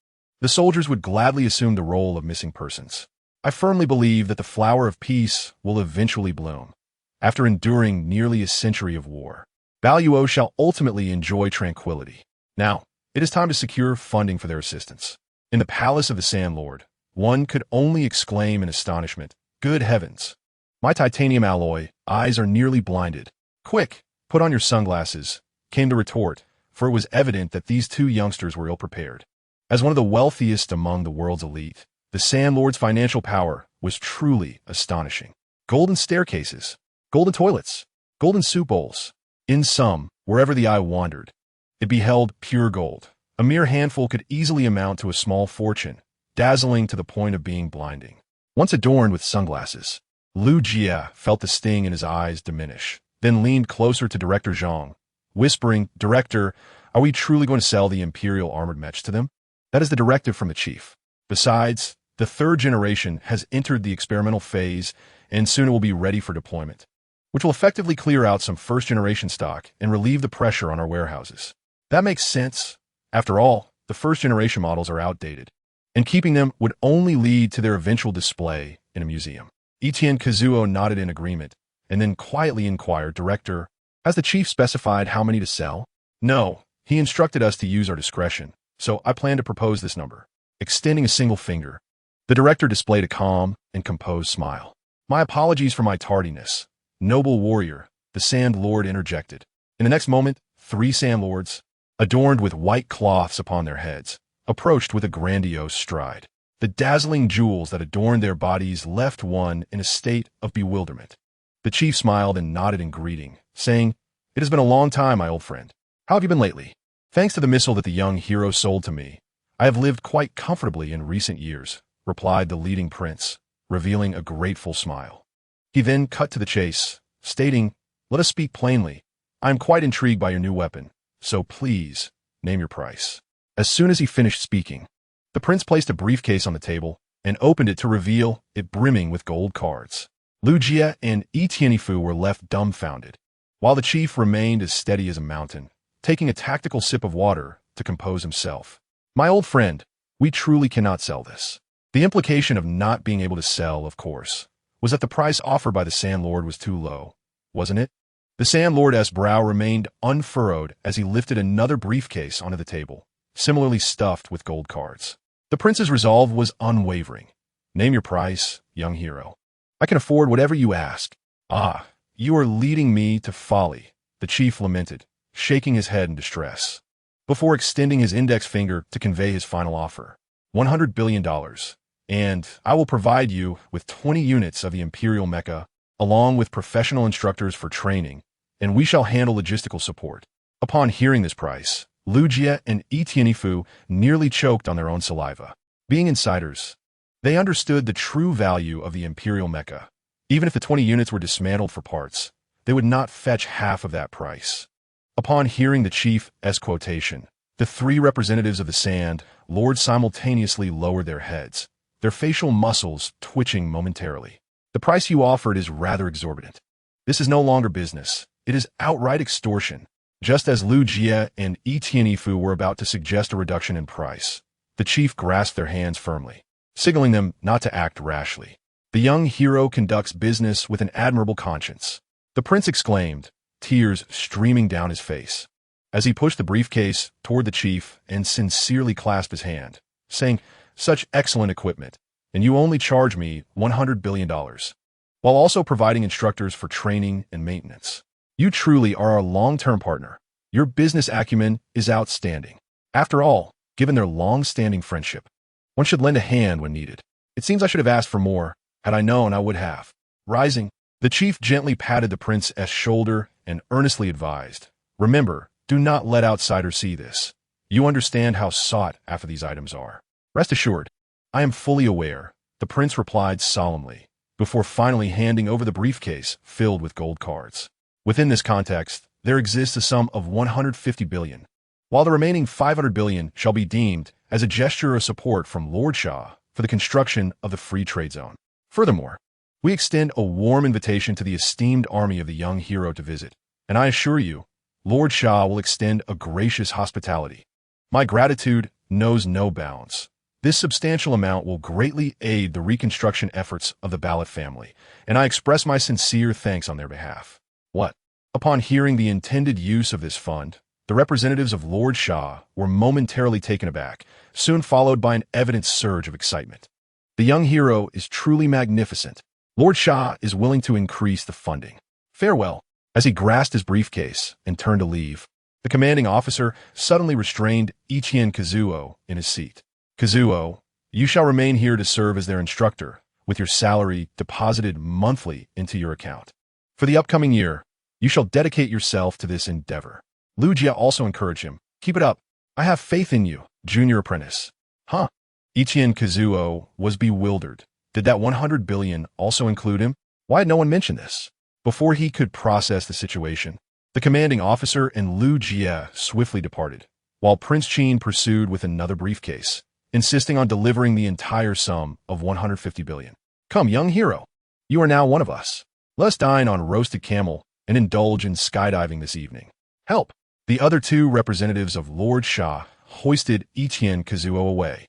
the soldiers would gladly assume the role of missing persons. I firmly believe that the flower of peace will eventually bloom. After enduring nearly a century of war, Baluo shall ultimately enjoy tranquility. Now, it is time to secure funding for their assistance. In the palace of the Sand Lord, one could only exclaim in astonishment, "Good heavens! My titanium alloy eyes are nearly blinded." "Quick, put on your sunglasses," came the retort, for it was evident that these two youngsters were ill-prepared. As one of the wealthiest among the world's elite, the Sand Lord's financial power was truly astonishing. Golden staircases, golden toilets, golden soup bowls. In sum, wherever the eye wandered, it beheld pure gold. A mere handful could easily amount to a small fortune, dazzling to the point of being blinding. Once adorned with sunglasses, Lu Jia felt the sting in his eyes diminish, then leaned closer to Director Zhang, whispering, "Director, are we truly going to sell the Imperial armored mech to them? That is the directive from the chief. Besides, the third generation has entered the experimental phase, and soon it will be ready for deployment. which will effectively clear out some first-generation stock and relieve the pressure on our warehouses. That makes sense. After all, the first-generation models are outdated, and keeping them would only lead to their eventual display in a museum. Etienne Kazuo nodded in agreement, and then quietly inquired, Director, has the chief specified how many to sell? No, he instructed us to use our discretion, so I plan to propose this number. Extending a single finger, the director displayed a calm and composed smile. My apologies for my tardiness. Noble warrior, the Sand Lord interjected. In the next moment, 3 Sand Lords, adorned with white cloths upon their heads, approached with a grandiose stride. The dazzling jewels that adorned their bodies left one in a state of bewilderment. The chief smiled and nodded in greeting, saying, It has been a long time, my old friend. How have you been lately? Thanks to the missile that the young hero sold to me, I have lived quite comfortably in recent years, replied the leading prince, revealing a grateful smile. He then cut to the chase, stating, Let us speak plainly. I am quite intrigued by your new weapon, so please, name your price. As soon as he finished speaking, the prince placed a briefcase on the table and opened it to reveal it brimming with gold cards. Lu Jie and Etienne Fu were left dumbfounded, while the chief remained as steady as a mountain, taking a tactical sip of water to compose himself. My old friend, we truly cannot sell this. The implication of not being able to sell, of course, was that the price offered by the Sand Lord was too low, wasn't it? The Sand Lord's brow remained unfurrowed as he lifted another briefcase onto the table, similarly stuffed with gold cards. The prince's resolve was unwavering. Name your price, young hero. I can afford whatever you ask. Ah, you are leading me to folly, the chief lamented, shaking his head in distress, before extending his index finger to convey his final offer. $100 billion, and I will provide you with 20 units of the Imperial Mecha, along with professional instructors for training, and we shall handle logistical support. Upon hearing this price, Lu Jie and Etienne Fu nearly choked on their own saliva. Being insiders, they understood the true value of the Imperial Mecha. Even if the 20 units were dismantled for parts, they would not fetch half of that price. Upon hearing the chief's quotation, the 3 representatives of the Sand Lord simultaneously lowered their heads, their facial muscles twitching momentarily. The price you offered is rather exorbitant. This is no longer business. It is outright extortion. Just as Lu Jie and Etienne Fu were about to suggest a reduction in price, the chief grasped their hands firmly, signaling them not to act rashly. The young hero conducts business with an admirable conscience. The prince exclaimed, tears streaming down his face, as he pushed the briefcase toward the chief and sincerely clasped his hand, saying, Such excellent equipment, and you only charge me $100 billion, while also providing instructors for training and maintenance. You truly are our long-term partner. Your business acumen is outstanding. After all, given their long-standing friendship, one should lend a hand when needed. It seems I should have asked for more. Had I known, I would have. Rising, the chief gently patted the prince's shoulder and earnestly advised, Remember, do not let outsiders see this. You understand how sought after these items are. Rest assured, I am fully aware, the prince replied solemnly, before finally handing over the briefcase filled with gold cards. Within this context, there exists a sum of $150 billion, while the remaining $500 billion shall be deemed as a gesture of support from Lord Shah for the construction of the Free Trade Zone. Furthermore, we extend a warm invitation to the esteemed army of the young hero to visit, and I assure you, Lord Shah will extend a gracious hospitality. My gratitude knows no bounds. This substantial amount will greatly aid the reconstruction efforts of the Ballot family, and I express my sincere thanks on their behalf. What? Upon hearing the intended use of this fund, the representatives of Lord Shah were momentarily taken aback, soon followed by an evident surge of excitement. The young hero is truly magnificent. Lord Shah is willing to increase the funding. Farewell. As he grasped his briefcase and turned to leave, the commanding officer suddenly restrained Etienne Kazuo in his seat. Kazuo, you shall remain here to serve as their instructor, with your salary deposited monthly into your account. For the upcoming year, you shall dedicate yourself to this endeavor. Lu Jie also encouraged him. Keep it up. I have faith in you, junior apprentice. Huh? Etienne Kazuo was bewildered. Did that $100 billion also include him? Why had no one mentioned this? Before he could process the situation, the commanding officer and Lu Jie swiftly departed, while Prince Qin pursued with another briefcase, insisting on delivering the entire sum of $150 billion. Come, young hero. You are now one of us. Let's dine on roasted camel and indulge in skydiving this evening. Help! The other two representatives of Lord Shah hoisted Etienne Kazuo away,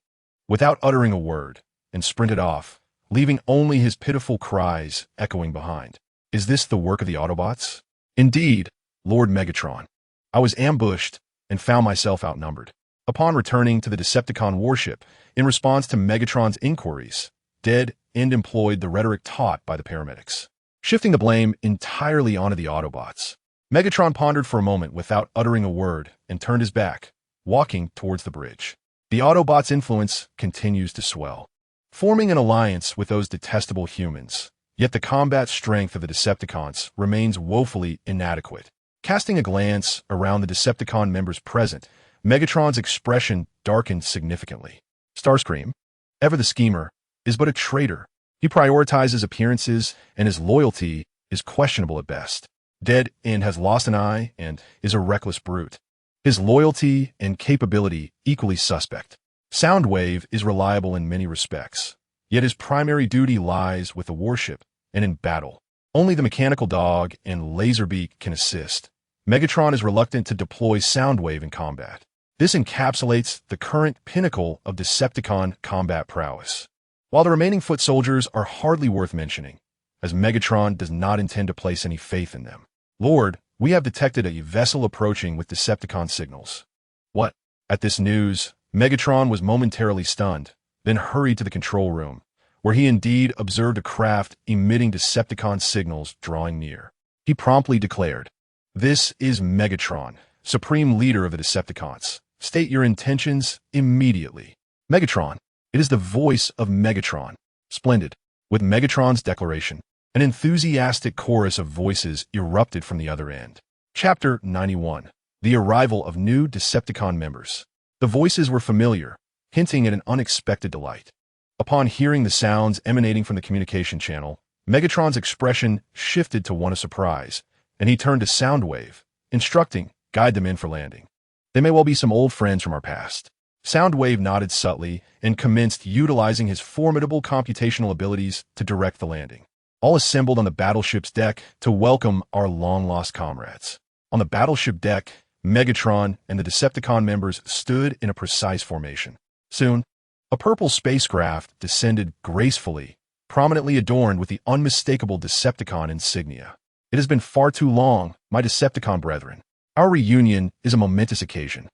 without uttering a word, and sprinted off, leaving only his pitiful cries echoing behind. Is this the work of the Autobots? Indeed, Lord Megatron. I was ambushed and found myself outnumbered. Upon returning to the Decepticon warship, in response to Megatron's inquiries, Dead End employed the rhetoric taught by the paramedics, shifting the blame entirely onto the Autobots. Megatron pondered for a moment without uttering a word and turned his back, walking towards the bridge. The Autobots' influence continues to swell, forming an alliance with those detestable humans. Yet the combat strength of the Decepticons remains woefully inadequate. Casting a glance around the Decepticon members present, Megatron's expression darkened significantly. Starscream, ever the schemer, is but a traitor. He prioritizes appearances, and his loyalty is questionable at best. Dead End has lost an eye and is a reckless brute. His loyalty and capability equally suspect. Soundwave is reliable in many respects, yet his primary duty lies with the warship and in battle. Only the mechanical dog and Laserbeak can assist. Megatron is reluctant to deploy Soundwave in combat. This encapsulates the current pinnacle of Decepticon combat prowess. While the remaining foot soldiers are hardly worth mentioning, as Megatron does not intend to place any faith in them. Lord, we have detected a vessel approaching with Decepticon signals. What? At this news, Megatron was momentarily stunned, then hurried to the control room, where he indeed observed a craft emitting Decepticon signals drawing near. He promptly declared, "This is Megatron, Supreme Leader of the Decepticons. State your intentions immediately." Megatron. It is the voice of Megatron. Splendid. With Megatron's declaration, an enthusiastic chorus of voices erupted from the other end. Chapter 91. The arrival of new Decepticon members. The voices were familiar, hinting at an unexpected delight. Upon hearing the sounds emanating from the communication channel, Megatron's expression shifted to one of surprise, and he turned to Soundwave, instructing, "Guide them in for landing. They may well be some old friends from our past." Soundwave nodded subtly and commenced utilizing his formidable computational abilities to direct the landing. All assembled on the battleship's deck to welcome our long-lost comrades. On the battleship deck, Megatron and the Decepticon members stood in a precise formation. Soon, a purple spacecraft descended gracefully, prominently adorned with the unmistakable Decepticon insignia. It has been far too long, my Decepticon brethren. Our reunion is a momentous occasion.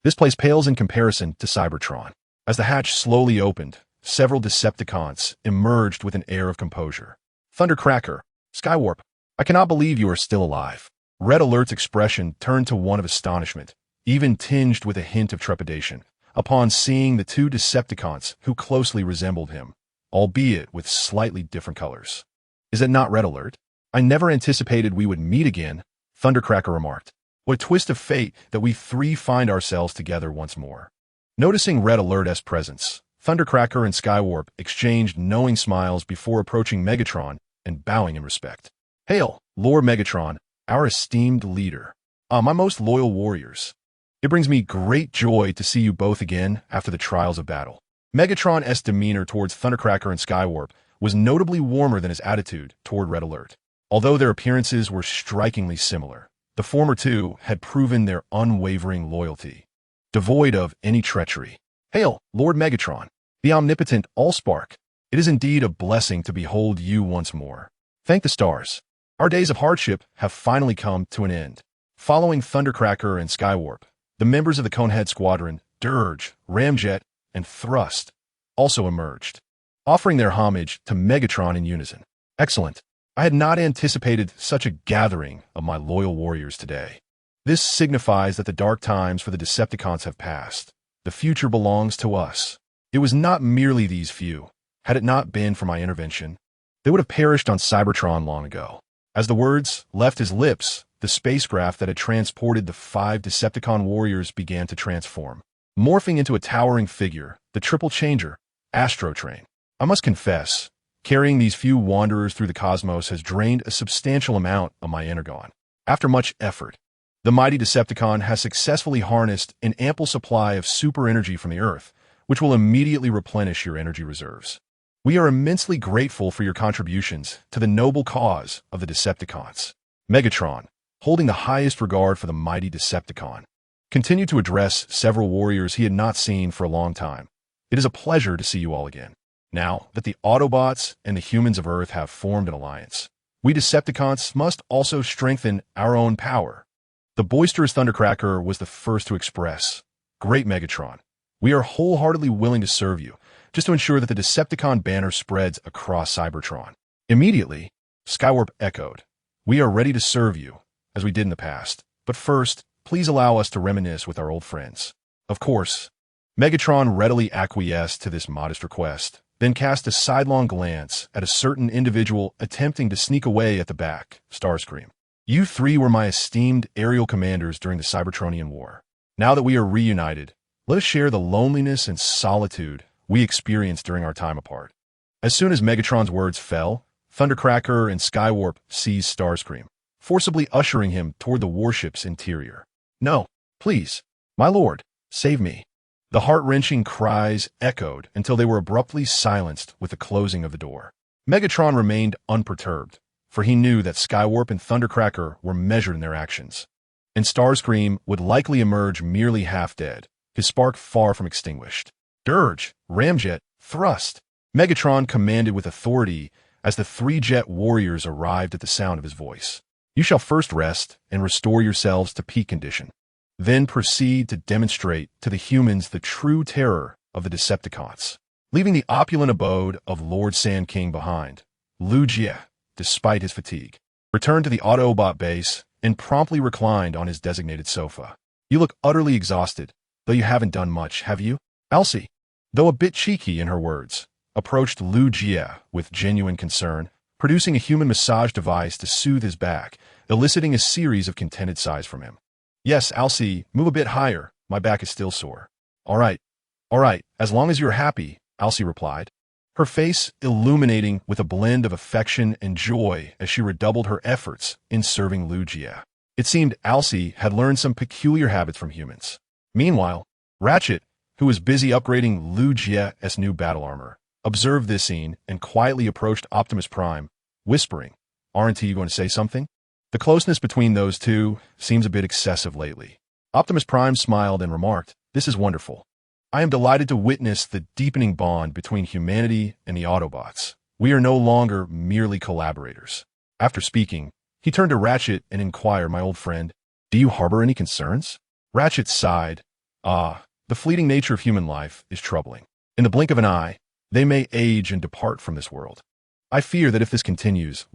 This place pales in comparison to Cybertron. As the hatch slowly opened, several Decepticons emerged with an air of composure. Thundercracker, Skywarp, I cannot believe you are still alive. Red Alert's expression turned to one of astonishment, even tinged with a hint of trepidation, upon seeing the two Decepticons who closely resembled him, albeit with slightly different colors. Is it not Red Alert? I never anticipated we would meet again, Thundercracker remarked. What a twist of fate that we three find ourselves together once more. Noticing Red Alert's presence, Thundercracker and Skywarp exchanged knowing smiles before approaching Megatron and bowing in respect. Hail, Lord Megatron, our esteemed leader. My most loyal warriors. It brings me great joy to see you both again after the trials of battle. Megatron's demeanor towards Thundercracker and Skywarp was notably warmer than his attitude toward Red Alert. Although their appearances were strikingly similar, the former two had proven their unwavering loyalty, devoid of any treachery. Hail, Lord Megatron, the omnipotent Allspark. It is indeed a blessing to behold you once more. Thank the stars. Our days of hardship have finally come to an end. Following Thundercracker and Skywarp, the members of the Conehead Squadron, Dirge, Ramjet, and Thrust, also emerged, offering their homage to Megatron in unison. Excellent. I had not anticipated such a gathering of my loyal warriors today. This signifies that the dark times for the Decepticons have passed. The future belongs to us. It was not merely these few. Had it not been for my intervention, they would have perished on Cybertron long ago. As the words left his lips, the spacecraft that had transported the 5 Decepticon warriors began to transform, morphing into a towering figure, the Triple Changer, Astrotrain. I must confess, carrying these few wanderers through the cosmos has drained a substantial amount of my energon. After much effort, the mighty Decepticon has successfully harnessed an ample supply of super energy from the Earth, which will immediately replenish your energy reserves. We are immensely grateful for your contributions to the noble cause of the Decepticons. Megatron, holding the highest regard for the mighty Decepticon, continued to address several warriors he had not seen for a long time. It is a pleasure to see you all again. Now that the Autobots and the humans of Earth have formed an alliance, we Decepticons must also strengthen our own power. The boisterous Thundercracker was the first to express, "Great Megatron, we are wholeheartedly willing to serve you, just to ensure that the Decepticon banner spreads across Cybertron." Immediately, Skywarp echoed, "We are ready to serve you, as we did in the past, but first, please allow us to reminisce with our old friends." Of course, Megatron readily acquiesced to this modest request, then cast a sidelong glance at a certain individual attempting to sneak away at the back, Starscream. "You three were my esteemed aerial commanders during the Cybertronian War. Now that we are reunited, let us share the loneliness and solitude we experienced during our time apart." As soon as Megatron's words fell, Thundercracker and Skywarp seized Starscream, forcibly ushering him toward the warship's interior. "No, please, my lord, save me." The heart-wrenching cries echoed until they were abruptly silenced with the closing of the door. Megatron remained unperturbed, for he knew that Skywarp and Thundercracker were measured in their actions, and Starscream would likely emerge merely half-dead, his spark far from extinguished. "Dirge, Ramjet, thrust!" Megatron commanded with authority as the three jet warriors arrived at the sound of his voice. "You shall first rest and restore yourselves to peak condition. Then proceed to demonstrate to the humans the true terror of the Decepticons." Leaving the opulent abode of Lord Sand King behind, Liu Jie, despite his fatigue, returned to the Autobot base and promptly reclined on his designated sofa. "You look utterly exhausted, though you haven't done much, have you?" Elsie, though a bit cheeky in her words, approached Liu Jie with genuine concern, producing a human massage device to soothe his back, eliciting a series of contented sighs from him. "Yes, Elsie, move a bit higher. My back is still sore." All right, as long as you're happy," Elsie replied, her face illuminating with a blend of affection and joy as she redoubled her efforts in serving Liu Jie. It seemed Elsie had learned some peculiar habits from humans. Meanwhile, Ratchet, who was busy upgrading Liu Jie's new battle armor, observed this scene and quietly approached Optimus Prime, whispering, "Aren't you going to say something?" The closeness between those two seems a bit excessive lately. Optimus Prime smiled and remarked, "This is wonderful. I am delighted to witness the deepening bond between humanity and the Autobots. We are no longer merely collaborators." After speaking, he turned to Ratchet and inquired, "My old friend, do you harbor any concerns?" Ratchet sighed. The fleeting nature of human life is troubling. In the blink of an eye, they may age and depart from this world. I fear that if this continues,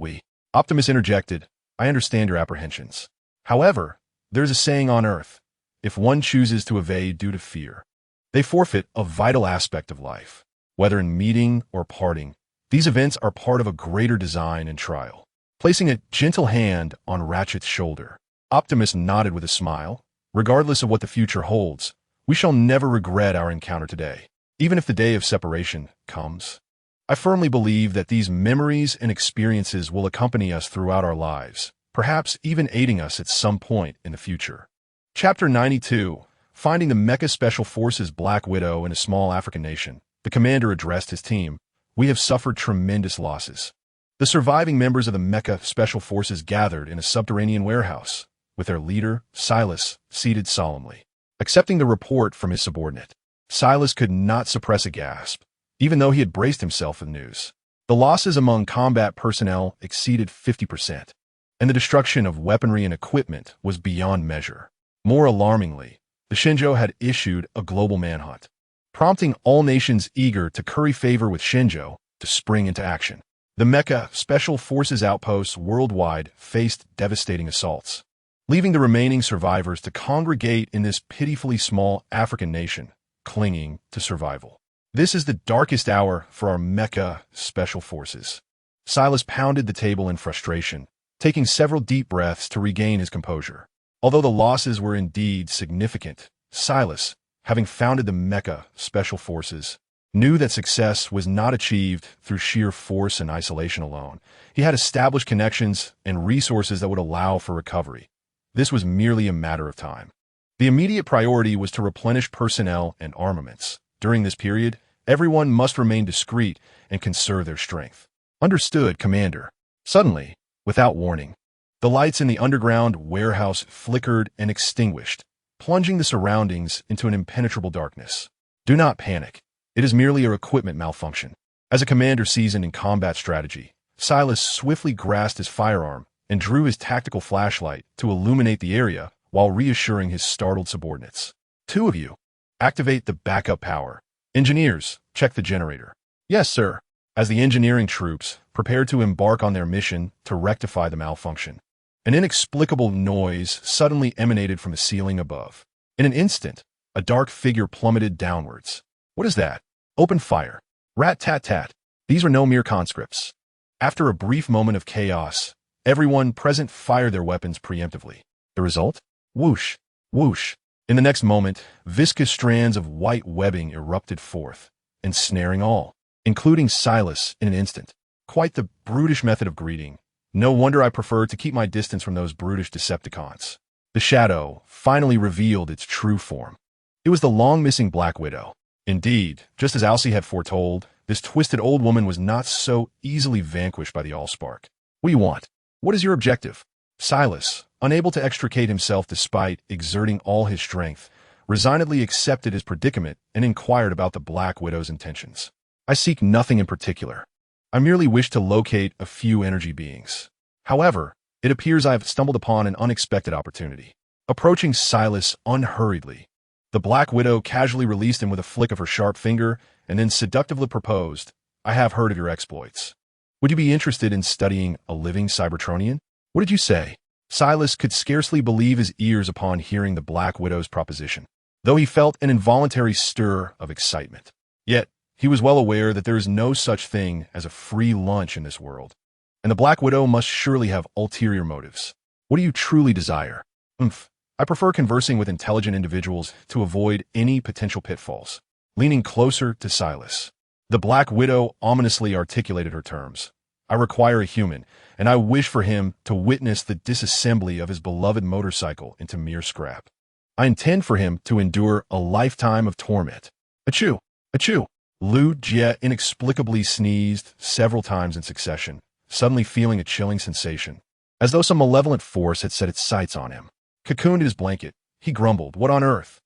Optimus interjected, "I understand your apprehensions. However, there's a saying on Earth, if one chooses to evade due to fear, they forfeit a vital aspect of life. Whether in meeting or parting, these events are part of a greater design and trial." Placing a gentle hand on Ratchet's shoulder, Optimus nodded with a smile. "Regardless of what the future holds, we shall never regret our encounter today, even if the day of separation comes. I firmly believe that these memories and experiences will accompany us throughout our lives, perhaps even aiding us at some point in the future." Chapter 92. Finding the Mecha Special Forces Black Widow in a small African nation, the commander addressed his team. "We have suffered tremendous losses." The surviving members of the Mecha Special Forces gathered in a subterranean warehouse, with their leader, Silas, seated solemnly, accepting the report from his subordinate. Silas could not suppress a gasp, even though he had braced himself for the news. The losses among combat personnel exceeded 50%, and the destruction of weaponry and equipment was beyond measure. More alarmingly, the Shinjo had issued a global manhunt, prompting all nations eager to curry favor with Shinjo to spring into action. The Mecha Special Forces outposts worldwide faced devastating assaults, leaving the remaining survivors to congregate in this pitifully small African nation, clinging to survival. "This is the darkest hour for our Mecha Special Forces." Silas pounded the table in frustration, taking several deep breaths to regain his composure. Although the losses were indeed significant, Silas, having founded the Mecha Special Forces, knew that success was not achieved through sheer force and isolation alone. He had established connections and resources that would allow for recovery. This was merely a matter of time. The immediate priority was to replenish personnel and armaments. During this period, Everyone must remain discreet and conserve their strength. Understood, Commander. Suddenly, without warning, the lights in the underground warehouse flickered and extinguished, plunging the surroundings into an impenetrable darkness. Do not panic. It is merely a equipment malfunction. As a commander seasoned in combat strategy, Silas swiftly grasped his firearm and drew his tactical flashlight to illuminate the area while reassuring his startled subordinates. Two of you, activate the backup power. Engineers, check the generator. Yes, sir. As the engineering troops prepared to embark on their mission to rectify the malfunction, an inexplicable noise suddenly emanated from the ceiling above. In an instant, a dark figure plummeted downwards. What is that? Open fire. Rat-tat-tat. These are no mere conscripts. After a brief moment of chaos, everyone present fired their weapons preemptively. The result? Whoosh, whoosh. In the next moment, viscous strands of white webbing erupted forth, ensnaring all, including Silas, in an instant. Quite the brutish method of greeting. No wonder I prefer to keep my distance from those brutish Decepticons. The shadow finally revealed its true form. It was the long-missing Black Widow. Indeed, just as Alcee had foretold, this twisted old woman was not so easily vanquished by the Allspark. What do you want? What is your objective? Silas, unable to extricate himself despite exerting all his strength, resignedly accepted his predicament and inquired about the Black Widow's intentions. I seek nothing in particular. I merely wish to locate a few energy beings. However, it appears I have stumbled upon an unexpected opportunity. Approaching Silas unhurriedly, the Black Widow casually released him with a flick of her sharp finger and then seductively proposed, I have heard of your exploits. Would you be interested in studying a living Cybertronian? What did you say? Silas could scarcely believe his ears upon hearing the Black Widow's proposition, though he felt an involuntary stir of excitement. Yet, he was well aware that there is no such thing as a free lunch in this world, and the Black Widow must surely have ulterior motives. What do you truly desire? I prefer conversing with intelligent individuals to avoid any potential pitfalls. Leaning closer to Silas, the Black Widow ominously articulated her terms. I require a human, and I wish for him to witness the disassembly of his beloved motorcycle into mere scrap. I intend for him to endure a lifetime of torment. Achoo! Achoo! Lu Jie inexplicably sneezed several times in succession, suddenly feeling a chilling sensation, as though some malevolent force had set its sights on him. Cocooned in his blanket, he grumbled, What on earth?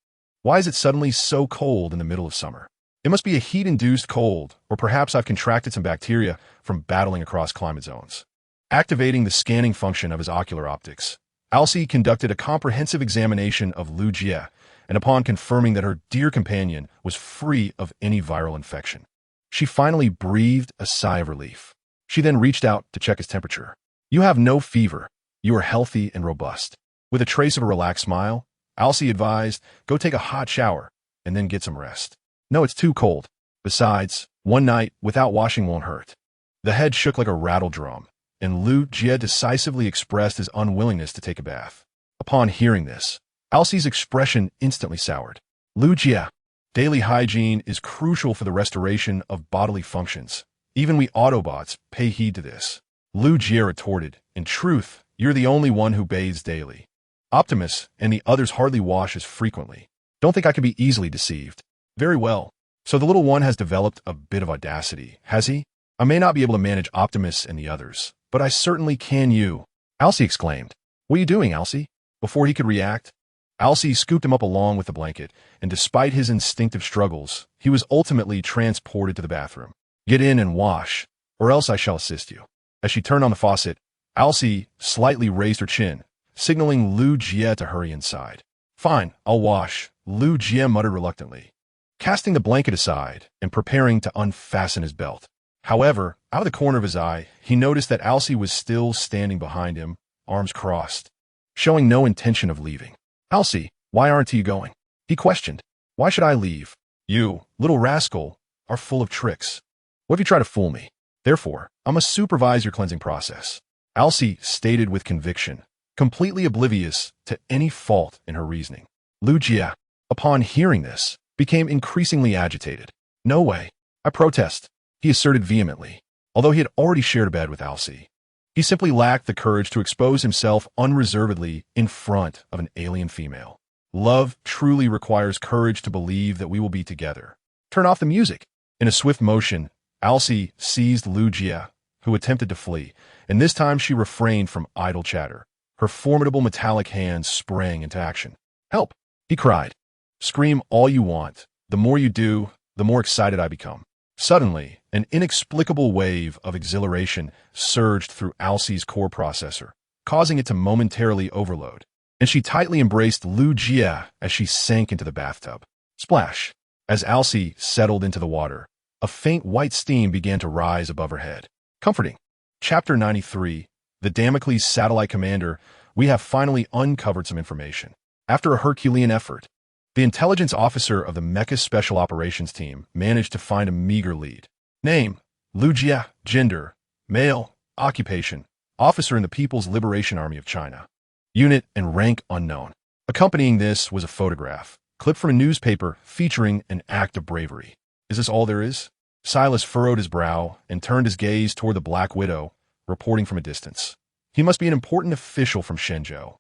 Why is it suddenly so cold in the middle of summer? It must be a heat-induced cold, or perhaps I've contracted some bacteria from battling across climate zones. Activating the scanning function of his ocular optics, Alcee conducted a comprehensive examination of Lu Jie, and upon confirming that her dear companion was free of any viral infection, she finally breathed a sigh of relief. She then reached out to check his temperature. You have no fever. You are healthy and robust. With a trace of a relaxed smile, Alcee advised, go take a hot shower and then get some rest. No, it's too cold. Besides, one night without washing won't hurt. The head shook like a rattle drum, and Lu Jie decisively expressed his unwillingness to take a bath. Upon hearing this, Alcee's expression instantly soured. Lu Jie, daily hygiene is crucial for the restoration of bodily functions. Even we Autobots pay heed to this. Lu Jie retorted, in truth, you're the only one who bathes daily. Optimus and the others hardly wash as frequently. Don't think I can be easily deceived. Very well. So the little one has developed a bit of audacity, has he? I may not be able to manage Optimus and the others, but I certainly can you. Alcee exclaimed. What are you doing, Alcee? Before he could react, Alcee scooped him up along with the blanket, and despite his instinctive struggles, he was ultimately transported to the bathroom. Get in and wash, or else I shall assist you. As she turned on the faucet, Alcee slightly raised her chin, signaling Lu Jie to hurry inside. Fine, I'll wash, Lu Jie muttered reluctantly, casting the blanket aside and preparing to unfasten his belt. However, out of the corner of his eye, he noticed that Alcee was still standing behind him, arms crossed, showing no intention of leaving. Alcee, why aren't you going? He questioned. Why should I leave? You, little rascal, are full of tricks. What if you try to fool me? Therefore, I must supervise your cleansing process. Alcee stated with conviction, completely oblivious to any fault in her reasoning. Lu Jie, upon hearing this, became increasingly agitated. No way. I protest, he asserted vehemently, although he had already shared a bed with Alcee. He simply lacked the courage to expose himself unreservedly in front of an alien female. Love truly requires courage to believe that we will be together. Turn off the music. In a swift motion, Alcee seized Lu Jie, who attempted to flee, and this time she refrained from idle chatter. Her formidable metallic hands sprang into action. "Help!" he cried. "Scream all you want. The more you do, the more excited I become." Suddenly, an inexplicable wave of exhilaration surged through Alcee's core processor, causing it to momentarily overload, and she tightly embraced Lu Jie as she sank into the bathtub. Splash! As Alcee settled into the water, a faint white steam began to rise above her head. Comforting. Chapter 93, The Damocles Satellite Commander. We have finally uncovered some information. After a Herculean effort, the intelligence officer of the Mecha Special Operations Team managed to find a meager lead. Name: Lu Jie. Gender: male. Occupation: officer in the People's Liberation Army of China. Unit and rank unknown. Accompanying this was a photograph, clipped from a newspaper featuring an act of bravery. Is this all there is? Silas furrowed his brow and turned his gaze toward the Black Widow, reporting from a distance. He must be an important official from Shenzhou,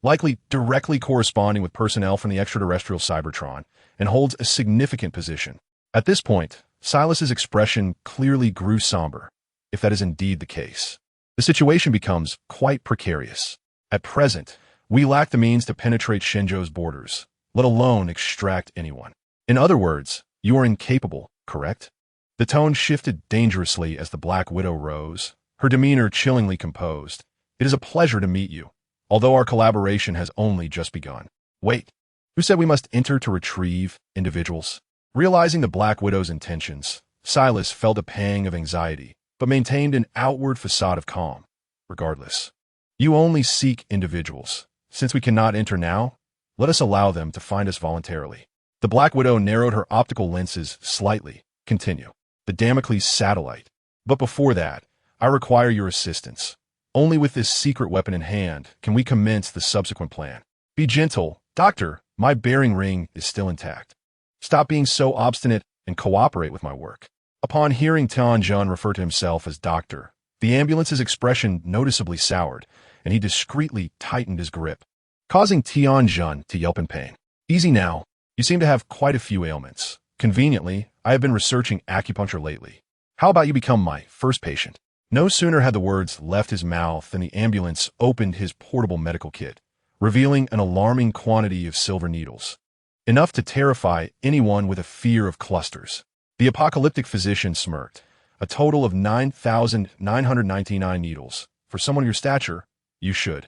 likely directly corresponding with personnel from the extraterrestrial Cybertron, and holds a significant position. At this point, Silas's expression clearly grew somber, if that is indeed the case. The situation becomes quite precarious. At present, we lack the means to penetrate Shenzhou's borders, let alone extract anyone. In other words, you are incapable, correct? The tone shifted dangerously as the Black Widow rose, her demeanor chillingly composed. It is a pleasure to meet you, although our collaboration has only just begun. Wait, who said we must enter to retrieve individuals? Realizing the Black Widow's intentions, Silas felt a pang of anxiety, but maintained an outward facade of calm. Regardless, you only seek individuals. Since we cannot enter now, let us allow them to find us voluntarily. The Black Widow narrowed her optical lenses slightly. Continue. The Damocles satellite. But before that, I require your assistance. Only with this secret weapon in hand can we commence the subsequent plan. Be gentle, Doctor. My bearing ring is still intact. Stop being so obstinate and cooperate with my work. Upon hearing Tianjun refer to himself as Doctor, the ambulance's expression noticeably soured, and he discreetly tightened his grip, causing Tianjun to yelp in pain. Easy now. You seem to have quite a few ailments. Conveniently, I have been researching acupuncture lately. How about you become my first patient? No sooner had the words left his mouth than the ambulance opened his portable medical kit, revealing an alarming quantity of silver needles, enough to terrify anyone with a fear of clusters. The apocalyptic physician smirked. A total of 9,999 needles. For someone of your stature, you should.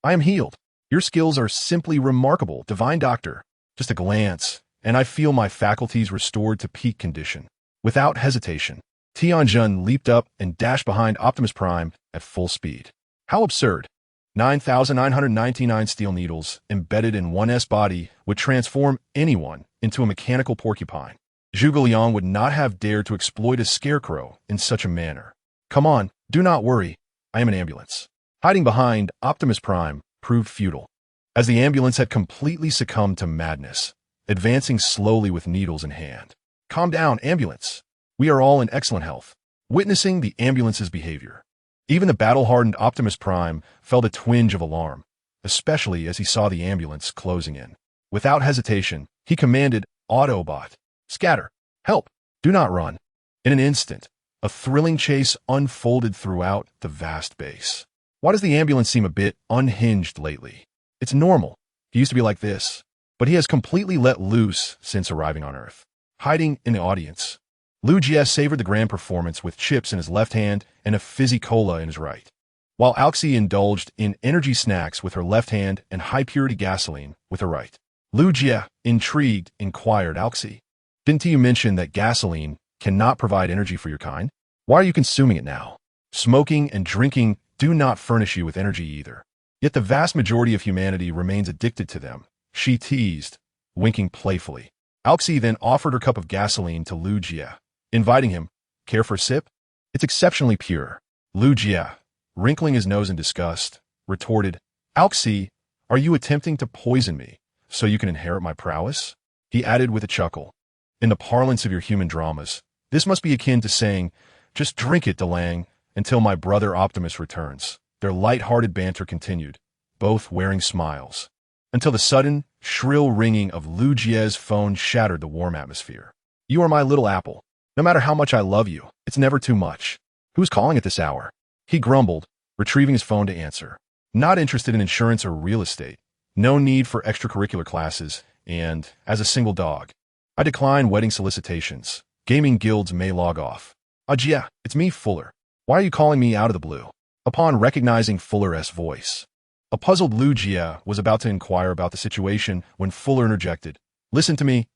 I am healed. Your skills are simply remarkable, divine doctor. Just a glance, and I feel my faculties restored to peak condition. Without hesitation, Tianjun leaped up and dashed behind Optimus Prime at full speed. How absurd. 9,999 steel needles embedded in one S body would transform anyone into a mechanical porcupine. Zhuge Liang would not have dared to exploit a scarecrow in such a manner. Come on, do not worry. I am an ambulance. Hiding behind Optimus Prime proved futile, as the ambulance had completely succumbed to madness, advancing slowly with needles in hand. Calm down, ambulance. We are all in excellent health. Witnessing the ambulance's behavior, even the battle-hardened Optimus Prime felt a twinge of alarm, especially as he saw the ambulance closing in. Without hesitation, he commanded Autobot, "Scatter! Help! Do not run!" In an instant, a thrilling chase unfolded throughout the vast base. Why does the ambulance seem a bit unhinged lately? It's normal. He used to be like this, but he has completely let loose since arriving on Earth. Hiding in the audience, Lu Jie savored the grand performance with chips in his left hand and a fizzy cola in his right, while Alcee indulged in energy snacks with her left hand and high-purity gasoline with her right. Lu Jie, intrigued, inquired Alcee, "Didn't you mention that gasoline cannot provide energy for your kind? Why are you consuming it now? Smoking and drinking do not furnish you with energy either. Yet the vast majority of humanity remains addicted to them," she teased, winking playfully. Alcee then offered her cup of gasoline to Lu Jie, inviting him, "Care for a sip? It's exceptionally pure." Lu Jie, wrinkling his nose in disgust, retorted, "Alcee, are you attempting to poison me so you can inherit my prowess?" He added with a chuckle, "In the parlance of your human dramas, this must be akin to saying, 'Just drink it, DeLang, until my brother Optimus returns.'" Their light-hearted banter continued, both wearing smiles, until the sudden, shrill ringing of Lu Jie's phone shattered the warm atmosphere. "You are my little apple. No matter how much I love you, it's never too much. Who's calling at this hour? He grumbled, retrieving his phone to answer. Not interested in insurance or real estate. No need for extracurricular classes, and, as a single dog, I decline wedding solicitations. Gaming guilds may log off. Yeah, it's me, Fuller. Why are you calling me out of the blue? Upon recognizing Fuller's voice, a puzzled Lu Jia was about to inquire about the situation when Fuller interjected. Listen to me.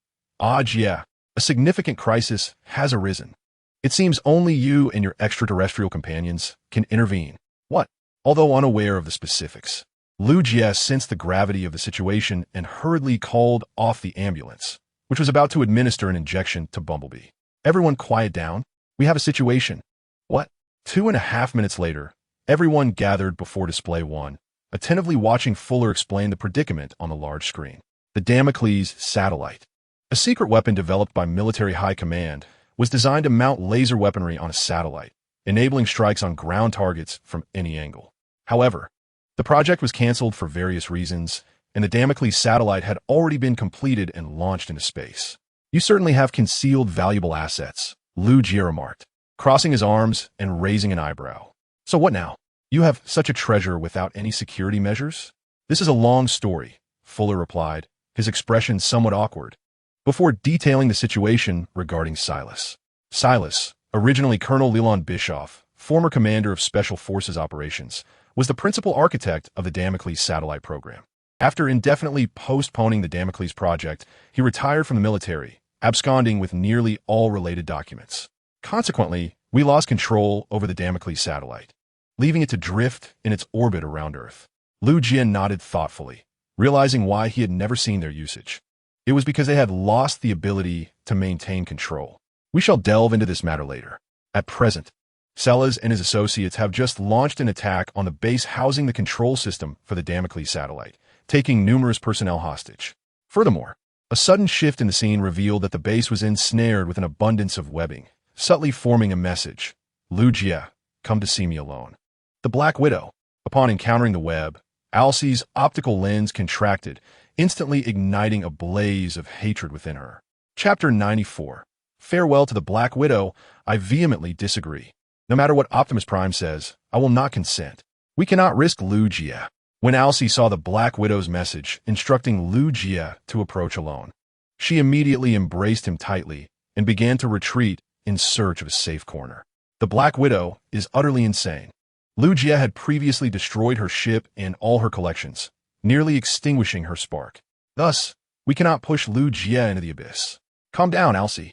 Yeah, a significant crisis has arisen. It seems only you and your extraterrestrial companions can intervene. What? Although unaware of the specifics, Lu Jia sensed the gravity of the situation and hurriedly called off the ambulance, which was about to administer an injection to Bumblebee. Everyone quiet down. We have a situation. What? 2.5 minutes later, everyone gathered before Display 1, attentively watching Fuller explain the predicament on the large screen. The Damocles satellite, a secret weapon developed by military high command, was designed to mount laser weaponry on a satellite, enabling strikes on ground targets from any angle. However, the project was canceled for various reasons, and the Damocles satellite had already been completed and launched into space. You certainly have concealed valuable assets, Lu Jia remarked, crossing his arms and raising an eyebrow. So what now? You have such a treasure without any security measures? This is a long story, Fuller replied, his expression somewhat awkward, before detailing the situation regarding Silas. Silas, originally Colonel Leland Bischoff, former commander of Special Forces Operations, was the principal architect of the Damocles satellite program. After indefinitely postponing the Damocles project, he retired from the military, absconding with nearly all related documents. Consequently, we lost control over the Damocles satellite, leaving it to drift in its orbit around Earth. Lu Jia nodded thoughtfully, realizing why he had never seen their usage. It was because they had lost the ability to maintain control. We shall delve into this matter later. At present, Sellers and his associates have just launched an attack on the base housing the control system for the Damocles satellite, taking numerous personnel hostage. Furthermore, a sudden shift in the scene revealed that the base was ensnared with an abundance of webbing, subtly forming a message. Lu Jia, come to see me alone. The Black Widow. Upon encountering the web, Alcie's optical lens contracted, instantly igniting a blaze of hatred within her. Chapter 94. Farewell to the Black Widow. I vehemently disagree. No matter what Optimus Prime says, I will not consent. We cannot risk Lu Jia. When Alcie saw the Black Widow's message instructing Lu Jia to approach alone, she immediately embraced him tightly and began to retreat in search of a safe corner. The Black Widow is utterly insane. Lu Jia had previously destroyed her ship and all her collections, nearly extinguishing her spark. Thus, we cannot push Lu Jia into the abyss. Calm down, Alcie.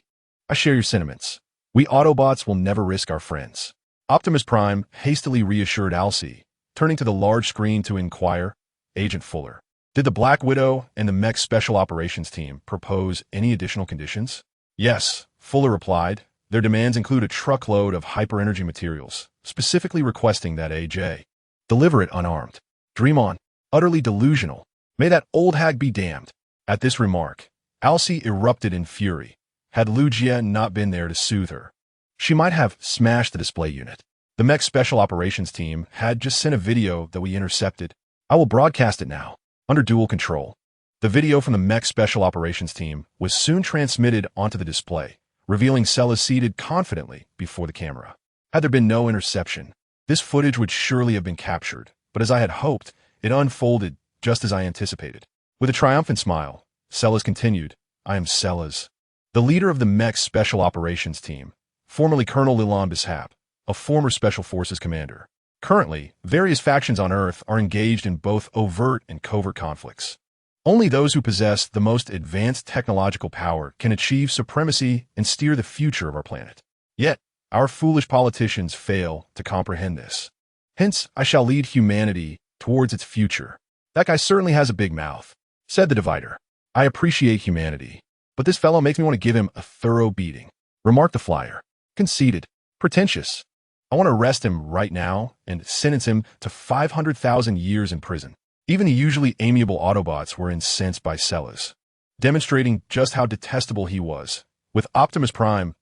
I share your sentiments. We Autobots will never risk our friends. Optimus Prime hastily reassured Alcie, turning to the large screen to inquire, Agent Fuller, did the Black Widow and the Mech Special Operations team propose any additional conditions? Yes, Fuller replied. Their demands include a truckload of hyper-energy materials, specifically requesting that AJ deliver it unarmed. Dream on. Utterly delusional. May that old hag be damned. At this remark, Alcie erupted in fury. Had Lu Jia not been there to soothe her, she might have smashed the display unit. The Mech Special Operations team had just sent a video that we intercepted. I will broadcast it now, under dual control. The video from the Mech Special Operations team was soon transmitted onto the display, revealing Cella seated confidently before the camera. Had there been no interception, this footage would surely have been captured, but as I had hoped, it unfolded just as I anticipated. With a triumphant smile, Sellers continued, I am Sellers, the leader of the Mech Special Operations team, formerly Colonel Leland Bischoff, a former Special Forces commander. Currently, various factions on Earth are engaged in both overt and covert conflicts. Only those who possess the most advanced technological power can achieve supremacy and steer the future of our planet. Yet, our foolish politicians fail to comprehend this. Hence, I shall lead humanity towards its future. That guy certainly has a big mouth, said the Divider. I appreciate humanity, but this fellow makes me want to give him a thorough beating, remarked the Flyer. Conceited. Pretentious. I want to arrest him right now and sentence him to 500,000 years in prison. Even the usually amiable Autobots were incensed by Sellers, demonstrating just how detestable he was, with Optimus Prime's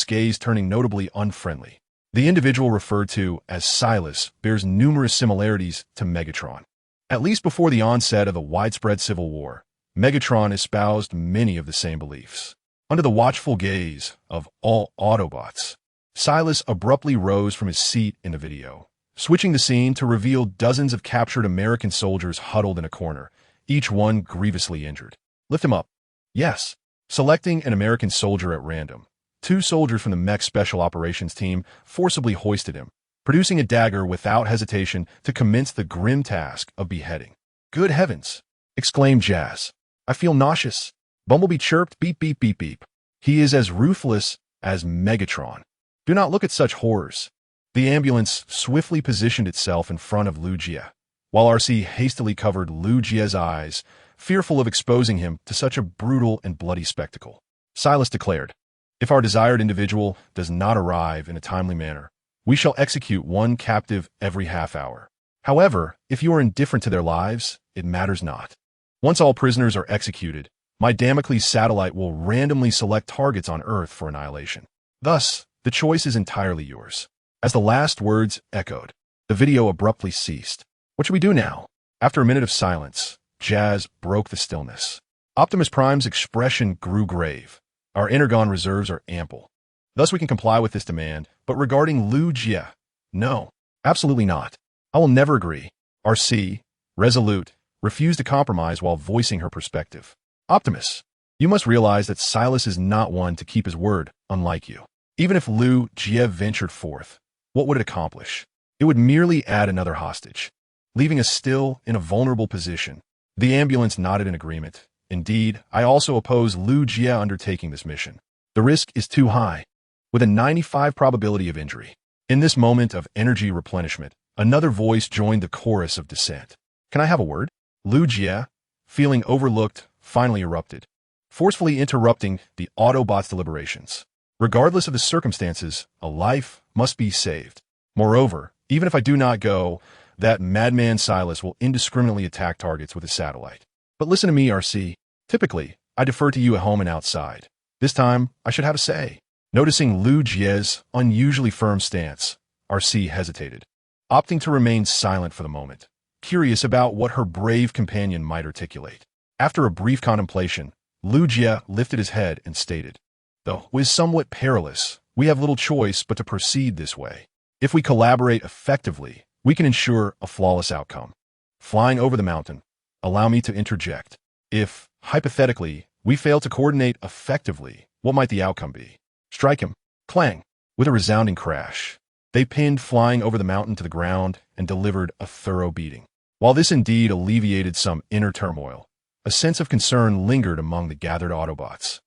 gaze turning notably unfriendly. The individual referred to as Silas bears numerous similarities to Megatron. At least before the onset of the widespread civil war, Megatron espoused many of the same beliefs. Under the watchful gaze of all Autobots, Silas abruptly rose from his seat in the video, switching the scene to reveal dozens of captured American soldiers huddled in a corner, each one grievously injured. Lift him up. Yes. Selecting an American soldier at random, 2 soldiers from the mech special operations team forcibly hoisted him, producing a dagger without hesitation to commence the grim task of beheading. Good heavens! Exclaimed Jazz. I feel nauseous. Bumblebee chirped, beep, beep, beep, beep. He is as ruthless as Megatron. Do not look at such horrors. The ambulance swiftly positioned itself in front of Lu Jie, while RC hastily covered Lu Jie's eyes, fearful of exposing him to such a brutal and bloody spectacle. Silas declared, if our desired individual does not arrive in a timely manner, we shall execute 1 captive every half hour. However, if you are indifferent to their lives, it matters not. Once all prisoners are executed, my Damocles satellite will randomly select targets on Earth for annihilation. Thus, the choice is entirely yours. As the last words echoed, the video abruptly ceased. What should we do now? After a minute of silence, Jazz broke the stillness. Optimus Prime's expression grew grave. Our energon reserves are ample. Thus we can comply with this demand, but regarding Lu Jie, no, absolutely not. I will never agree. RC, resolute, refused to compromise while voicing her perspective. Optimus, you must realize that Silas is not one to keep his word, unlike you. Even if Lu Jie ventured forth, what would it accomplish? It would merely add another hostage, leaving us still in a vulnerable position. The ambulance nodded in agreement. Indeed, I also oppose Lu Jie undertaking this mission. The risk is too high, with a 95% probability of injury. In this moment of energy replenishment, another voice joined the chorus of dissent. Can I have a word? Lu Jie, feeling overlooked, finally erupted, forcefully interrupting the Autobots' deliberations. Regardless of the circumstances, a life must be saved. Moreover, even if I do not go, that madman Silas will indiscriminately attack targets with his satellite. But listen to me, RC. Typically, I defer to you at home and outside. This time, I should have a say. Noticing Lu Jie's unusually firm stance, RC hesitated, opting to remain silent for the moment, curious about what her brave companion might articulate. After a brief contemplation, Lu Jie lifted his head and stated, though it is somewhat perilous, we have little choice but to proceed this way. If we collaborate effectively, we can ensure a flawless outcome. Flying over the mountain, allow me to interject. If, hypothetically, we fail to coordinate effectively, what might the outcome be? Strike him. Clang. With a resounding crash, they pinned Flying over the mountain to the ground and delivered a thorough beating. While this indeed alleviated some inner turmoil, a sense of concern lingered among the gathered Autobots.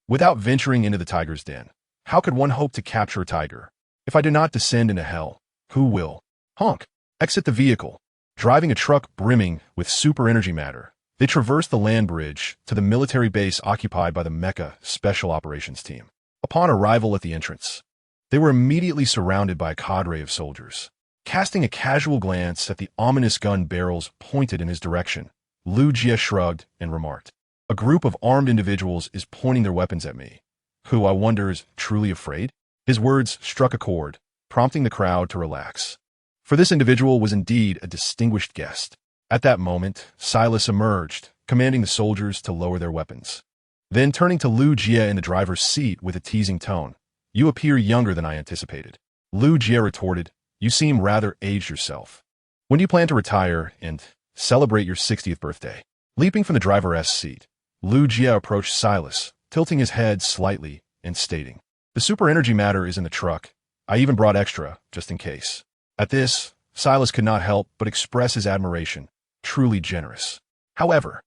Without venturing into the tiger's den, how could one hope to capture a tiger? If I do not descend into hell, who will? Honk. Exit the vehicle. Driving a truck brimming with super energy matter, they traversed the land bridge to the military base occupied by the Mecha Special Operations Team. Upon arrival at the entrance, they were immediately surrounded by a cadre of soldiers. Casting a casual glance at the ominous gun barrels pointed in his direction, Lu Jie shrugged and remarked, a group of armed individuals is pointing their weapons at me. Who, I wonder, is truly afraid? His words struck a chord, prompting the crowd to relax. For this individual was indeed a distinguished guest. At that moment, Silas emerged, commanding the soldiers to lower their weapons. Then turning to Lu Jie in the driver's seat with a teasing tone, you appear younger than I anticipated. Lu Jie retorted, you seem rather aged yourself. When do you plan to retire and celebrate your 60th birthday? Leaping from the driver's seat, Lu Jie approached Silas, tilting his head slightly and stating, the super energy matter is in the truck. I even brought extra, just in case. At this, Silas could not help but express his admiration. Truly generous. However,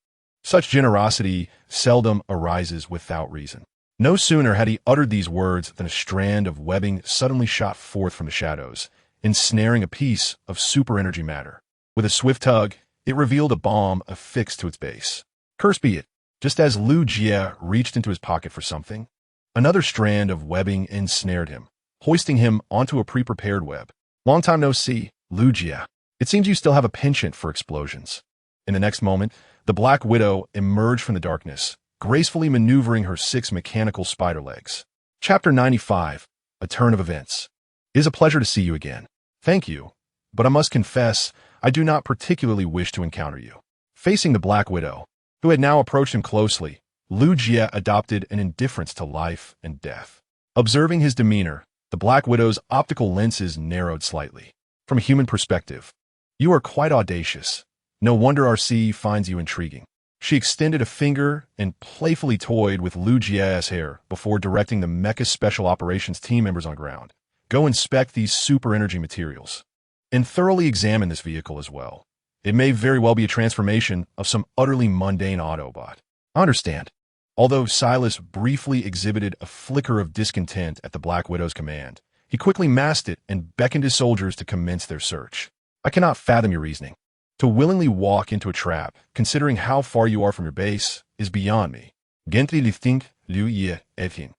such generosity seldom arises without reason. No sooner had he uttered these words than a strand of webbing suddenly shot forth from the shadows, ensnaring a piece of super energy matter. With a swift tug, it revealed a bomb affixed to its base. Curse be it, just as Lu Jie reached into his pocket for something, another strand of webbing ensnared him, hoisting him onto a pre-prepared web. Long time no see, Lu Jie. It seems you still have a penchant for explosions. In the next moment, the Black Widow emerged from the darkness, gracefully maneuvering her 6 mechanical spider legs. Chapter 95, A Turn of Events. It is a pleasure to see you again. Thank you, but I must confess, I do not particularly wish to encounter you. Facing the Black Widow, who had now approached him closely, Lu Jie adopted an indifference to life and death. Observing his demeanor, the Black Widow's optical lenses narrowed slightly. From a human perspective, you are quite audacious. No wonder RC finds you intriguing. She extended a finger and playfully toyed with Lu Jie's hair before directing the Mecha Special Operations team members on ground. Go inspect these super energy materials and thoroughly examine this vehicle as well. It may very well be a transformation of some utterly mundane Autobot. I understand. Although Silas briefly exhibited a flicker of discontent at the Black Widow's command, he quickly masked it and beckoned his soldiers to commence their search. I cannot fathom your reasoning. To willingly walk into a trap, considering how far you are from your base, is beyond me. Gently think, Liu Ye, Efin.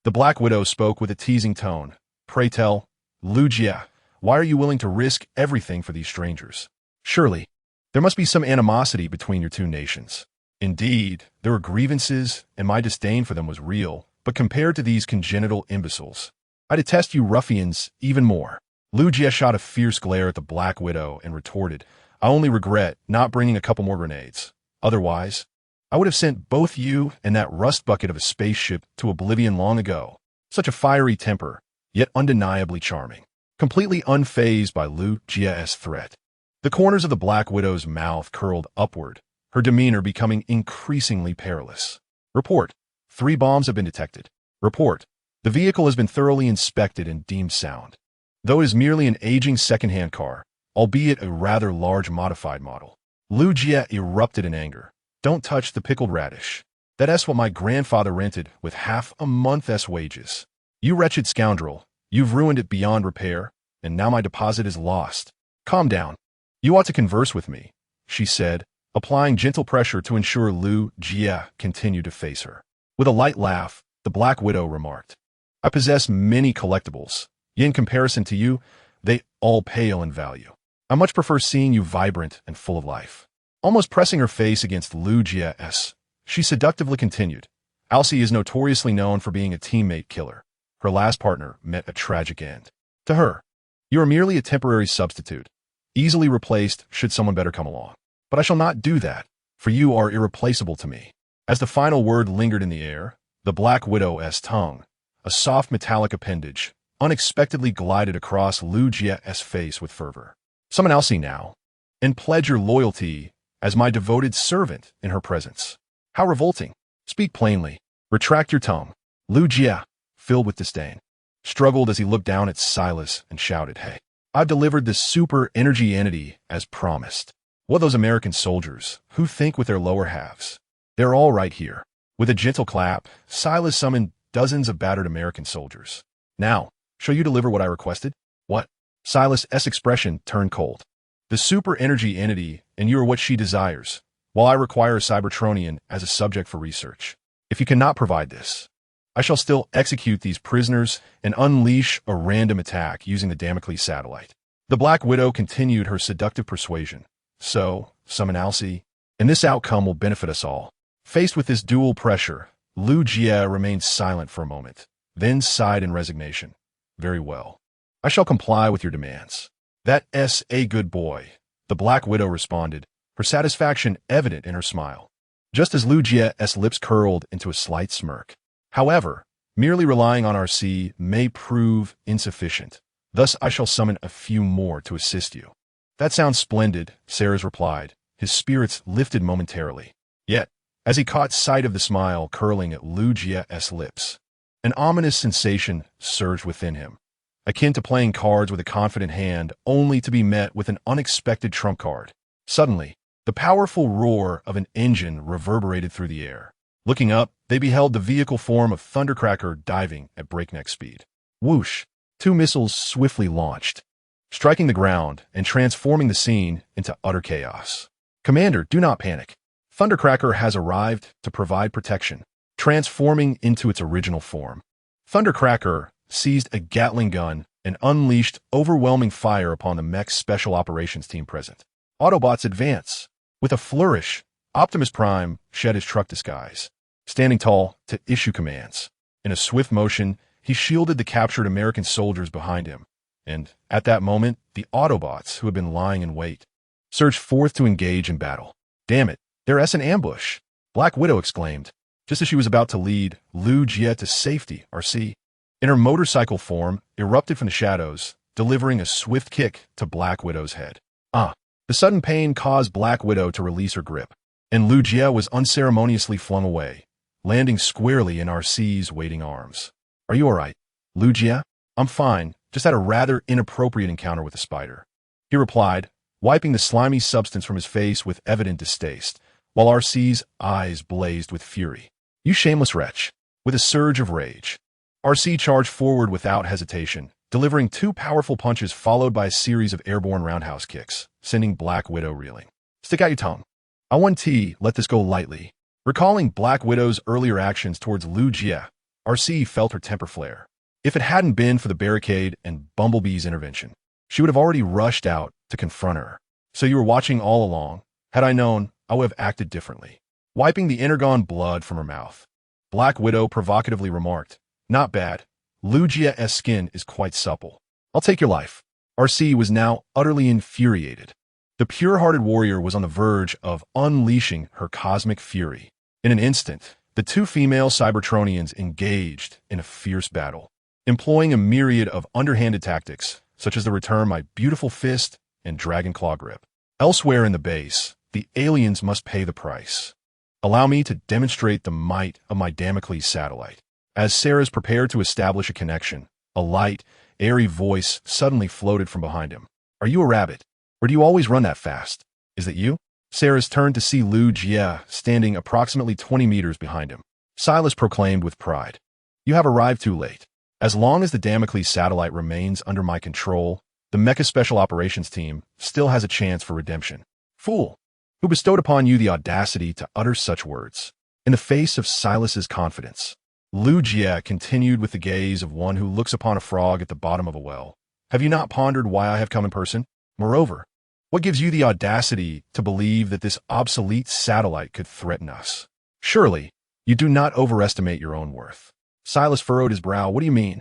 The Black Widow spoke with a teasing tone. Pray tell, Lu Jie, why are you willing to risk everything for these strangers? Surely, there must be some animosity between your two nations. Indeed, there were grievances, and my disdain for them was real, but compared to these congenital imbeciles, I detest you ruffians even more. Lu Jie shot a fierce glare at the Black Widow and retorted, I only regret not bringing a couple more grenades. Otherwise, I would have sent both you and that rust bucket of a spaceship to oblivion long ago. Such a fiery temper, yet undeniably charming. Completely unfazed by Lu Jie's threat. The corners of the Black Widow's mouth curled upward, her demeanor becoming increasingly perilous. Report. 3 bombs have been detected. Report. The vehicle has been thoroughly inspected and deemed sound. Though it is merely an aging second-hand car, albeit a rather large modified model. Lu Jie erupted in anger. Don't touch the pickled radish. That's what my grandfather rented with half a month's wages. You wretched scoundrel, you've ruined it beyond repair, and now my deposit is lost. Calm down. You ought to converse with me, she said, applying gentle pressure to ensure Lu Jie continued to face her. With a light laugh, the Black Widow remarked, I possess many collectibles, yet in comparison to you, they all pale in value. I much prefer seeing you vibrant and full of life. Almost pressing her face against Lu Jie's, she seductively continued, Alcee is notoriously known for being a teammate killer. Her last partner met a tragic end. To her, you are merely a temporary substitute, easily replaced should someone better come along. But I shall not do that, for you are irreplaceable to me. As the final word lingered in the air, the Black Widow's tongue, a soft metallic appendage, unexpectedly glided across Lu Jie's face with fervor. Summon Alcee now, and pledge your loyalty as my devoted servant in her presence. How revolting. Speak plainly. Retract your tongue. Lu Jie, filled with disdain, struggled as he looked down at Silas and shouted, Hey, I've delivered this super energy entity as promised. What are those American soldiers who think with their lower halves? They're all right here. With a gentle clap, Silas summoned dozens of battered American soldiers. Now, shall you deliver what I requested? What? Silas's expression turned cold. The super energy entity, and you are what she desires, while I require a Cybertronian as a subject for research. If you cannot provide this, I shall still execute these prisoners and unleash a random attack using the Damocles satellite. The Black Widow continued her seductive persuasion. So, summon Alcee, and this outcome will benefit us all. Faced with this dual pressure, Lu Jie remained silent for a moment, then sighed in resignation. Very well. I shall comply with your demands. That's a good boy, the Black Widow responded, her satisfaction evident in her smile. Just as Lu Jie's lips curled into a slight smirk. However, merely relying on RC may prove insufficient. Thus I shall summon a few more to assist you. That sounds splendid, Sarah's replied, his spirits lifted momentarily. Yet, as he caught sight of the smile curling at Lu Jie's lips, an ominous sensation surged within him, akin to playing cards with a confident hand only to be met with an unexpected trump card. Suddenly, the powerful roar of an engine reverberated through the air. Looking up, they beheld the vehicle form of Thundercracker diving at breakneck speed. Whoosh! 2 missiles swiftly launched, striking the ground and transforming the scene into utter chaos. Commander, do not panic. Thundercracker has arrived to provide protection, transforming into its original form. Thundercracker seized a Gatling gun and unleashed overwhelming fire upon the mech's special operations team present. Autobots advance. With a flourish, Optimus Prime shed his truck disguise, standing tall to issue commands. In a swift motion, he shielded the captured American soldiers behind him, and at that moment, the Autobots, who had been lying in wait, surged forth to engage in battle. Damn it, they're an ambush, Black Widow exclaimed. Just as she was about to lead Lu Jie to safety, RC, in her motorcycle form, erupted from the shadows, delivering a swift kick to Black Widow's head. The sudden pain caused Black Widow to release her grip, and Lu Jie was unceremoniously flung away, landing squarely in RC's waiting arms. Are you alright, Lu Jie? I'm fine, just had a rather inappropriate encounter with a spider. He replied, wiping the slimy substance from his face with evident distaste, while RC's eyes blazed with fury. You shameless wretch. With a surge of rage, RC charged forward without hesitation, delivering 2 powerful punches followed by a series of airborne roundhouse kicks, sending Black Widow reeling. Stick out your tongue. I want let this go lightly. Recalling Black Widow's earlier actions towards Lu Jie, RC felt her temper flare. If it hadn't been for the barricade and Bumblebee's intervention, she would have already rushed out to confront her. So you were watching all along. Had I known, I would have acted differently. Wiping the energon blood from her mouth, Black Widow provocatively remarked, Not bad. Lu Jie's skin is quite supple. I'll take your life. RC was now utterly infuriated. The pure-hearted warrior was on the verge of unleashing her cosmic fury. In an instant, the 2 female Cybertronians engaged in a fierce battle, employing a myriad of underhanded tactics, such as the return my beautiful fist and dragon claw grip. Elsewhere in the base, the aliens must pay the price. Allow me to demonstrate the might of my Damocles satellite. As Sarah's prepared to establish a connection, a light, airy voice suddenly floated from behind him. Are you a rabbit? Or do you always run that fast? Is that you? Sarah's turned to see Lu Jie standing approximately 20 meters behind him. Silas proclaimed with pride, You have arrived too late. As long as the Damocles satellite remains under my control, the Mecha Special Operations Team still has a chance for redemption. Fool! Who bestowed upon you the audacity to utter such words? In the face of Silas's confidence, Lu Jie continued with the gaze of one who looks upon a frog at the bottom of a well. Have you not pondered why I have come in person? Moreover, what gives you the audacity to believe that this obsolete satellite could threaten us? Surely, you do not overestimate your own worth. Silas furrowed his brow. What do you mean?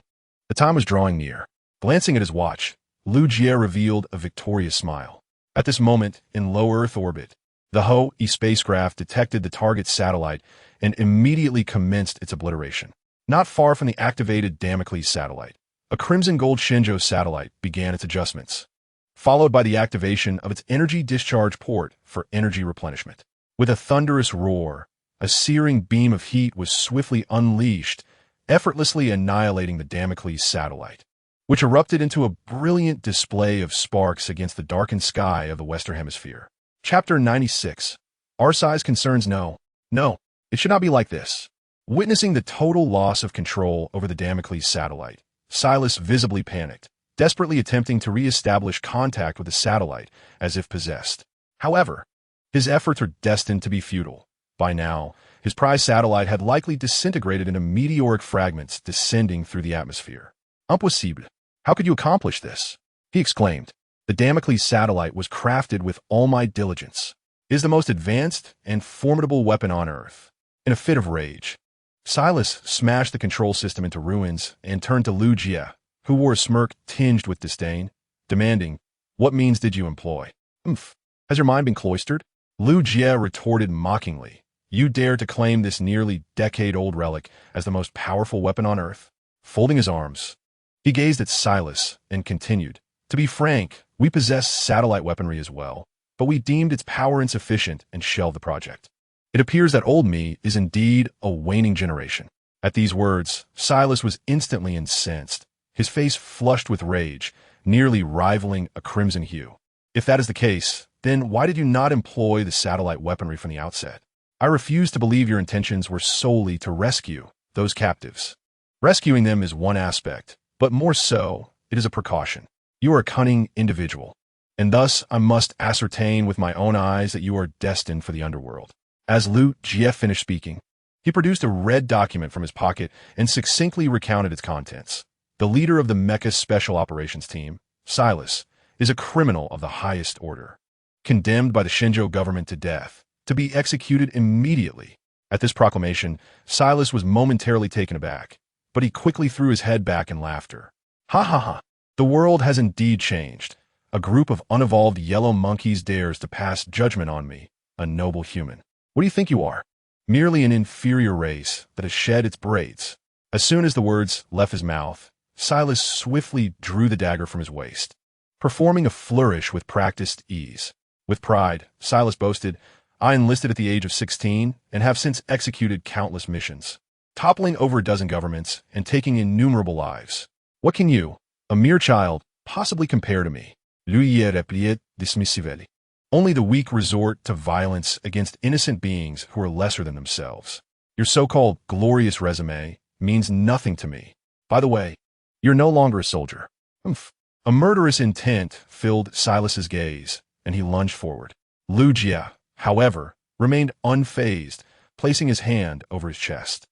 The time was drawing near. Glancing at his watch, Lu Jie revealed a victorious smile. At this moment, in low Earth orbit, the Ho-E spacecraft detected the target satellite and immediately commenced its obliteration. Not far from the activated Damocles satellite, a crimson gold Shenzhou satellite began its adjustments, followed by the activation of its energy discharge port for energy replenishment. With a thunderous roar, a searing beam of heat was swiftly unleashed, effortlessly annihilating the Damocles satellite, which erupted into a brilliant display of sparks against the darkened sky of the Western Hemisphere. Chapter 96. Our size concerns no, it should not be like this. Witnessing the total loss of control over the Damocles satellite, Silas visibly panicked, desperately attempting to re-establish contact with the satellite as if possessed. However, his efforts were destined to be futile. By now, his prize satellite had likely disintegrated into meteoric fragments descending through the atmosphere. Impossible. How could you accomplish this? He exclaimed. The Damocles satellite was crafted with all my diligence. It is the most advanced and formidable weapon on Earth. In a fit of rage, Silas smashed the control system into ruins and turned to Lu Jie, who wore a smirk tinged with disdain, demanding, What means did you employ? Has your mind been cloistered? Lu Jie retorted mockingly, You dare to claim this nearly decade-old relic as the most powerful weapon on Earth? Folding his arms, he gazed at Silas and continued, To be frank, we possess satellite weaponry as well, but we deemed its power insufficient and shelved the project. It appears that old me is indeed a waning generation. At these words, Silas was instantly incensed, his face flushed with rage, nearly rivaling a crimson hue. If that is the case, then why did you not employ the satellite weaponry from the outset? I refuse to believe your intentions were solely to rescue those captives. Rescuing them is one aspect, but more so, it is a precaution. You are a cunning individual, and thus I must ascertain with my own eyes that you are destined for the underworld. As Lu Jie finished speaking, he produced a red document from his pocket and succinctly recounted its contents. The leader of the Mecha Special Operations Team, Silas, is a criminal of the highest order, condemned by the Shenzhou government to death, to be executed immediately. At this proclamation, Silas was momentarily taken aback, but he quickly threw his head back in laughter. Ha ha ha! The world has indeed changed. A group of unevolved yellow monkeys dares to pass judgment on me, a noble human. What do you think you are? merely an inferior race that has shed its braids. As soon as the words left his mouth, Silas swiftly drew the dagger from his waist, performing a flourish with practiced ease. With pride, Silas boasted, "I enlisted at the age of 16 and have since executed countless missions, toppling over a dozen governments and taking innumerable lives. What can you, a mere child, possibly compare to me?" Lui replied dismissively. "Only the weak resort to violence against innocent beings who are lesser than themselves. Your so-called glorious resume means nothing to me. By the way, you're no longer a soldier." Humph. A murderous intent filled Silas's gaze, and he lunged forward. Liu Jie, however, remained unfazed, placing his hand over his chest.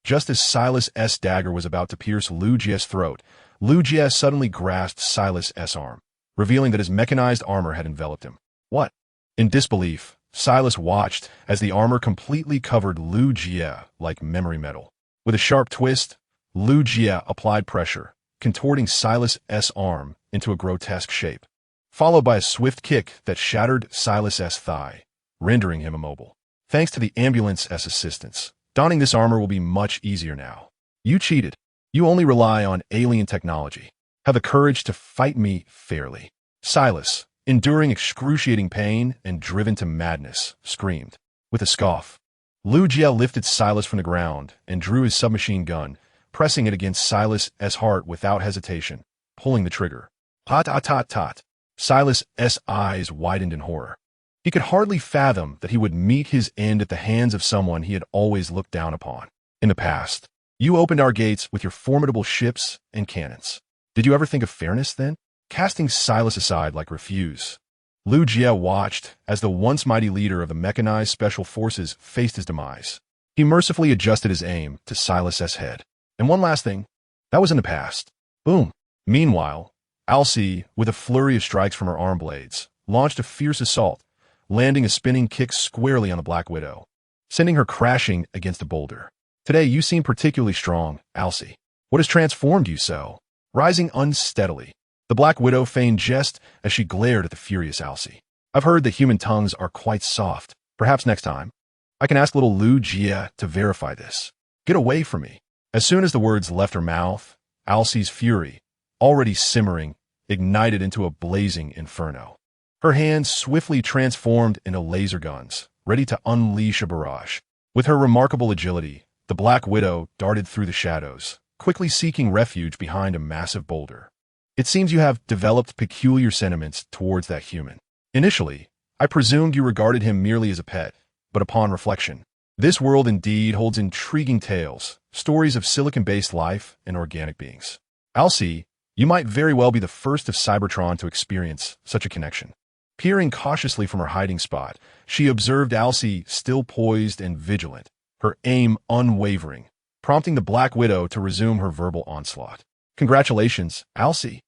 Just as Silas's dagger was about to pierce Liu Jie's throat, Liu Jie suddenly grasped Silas's arm, revealing that his mechanized armor had enveloped him. What? In disbelief, Silas watched as the armor completely covered Liu Jie like memory metal. With a sharp twist, Liu Jie applied pressure, contorting Silas's arm into a grotesque shape, followed by a swift kick that shattered Silas's thigh, rendering him immobile. Thanks to the ambulance's assistance, donning this armor will be much easier now. You cheated. You only rely on alien technology. Have the courage to fight me fairly. Silas, enduring excruciating pain and driven to madness, screamed. With a scoff, Liu Jie lifted Silas from the ground and drew his submachine gun, pressing it against Silas's heart without hesitation, pulling the trigger. Tot, tot, tot, tot. Silas's eyes widened in horror. He could hardly fathom that he would meet his end at the hands of someone he had always looked down upon. In the past, you opened our gates with your formidable ships and cannons. Did you ever think of fairness then? Casting Silas aside like refuse, Liu Jie watched as the once mighty leader of the mechanized special forces faced his demise. He mercifully adjusted his aim to Silas's head. And one last thing, that was in the past. Boom. Meanwhile, Alcee, with a flurry of strikes from her arm blades, launched a fierce assault, landing a spinning kick squarely on the Black Widow, sending her crashing against a boulder. Today you seem particularly strong, Alcee. What has transformed you so? Rising unsteadily, the Black Widow feigned jest as she glared at the furious Alcee. I've heard that human tongues are quite soft. Perhaps next time, I can ask little Liu Jie to verify this. Get away from me. As soon as the words left her mouth, Alcee's fury, already simmering, ignited into a blazing inferno. Her hands swiftly transformed into laser guns, ready to unleash a barrage. With her remarkable agility, the Black Widow darted through the shadows, quickly seeking refuge behind a massive boulder. It seems you have developed peculiar sentiments towards that human. Initially, I presumed you regarded him merely as a pet, but upon reflection, this world indeed holds intriguing tales, stories of silicon-based life and organic beings. Alcee, you might very well be the first of Cybertron to experience such a connection. Peering cautiously from her hiding spot, she observed Alcee still poised and vigilant, her aim unwavering, prompting the Black Widow to resume her verbal onslaught. Congratulations, Alcee.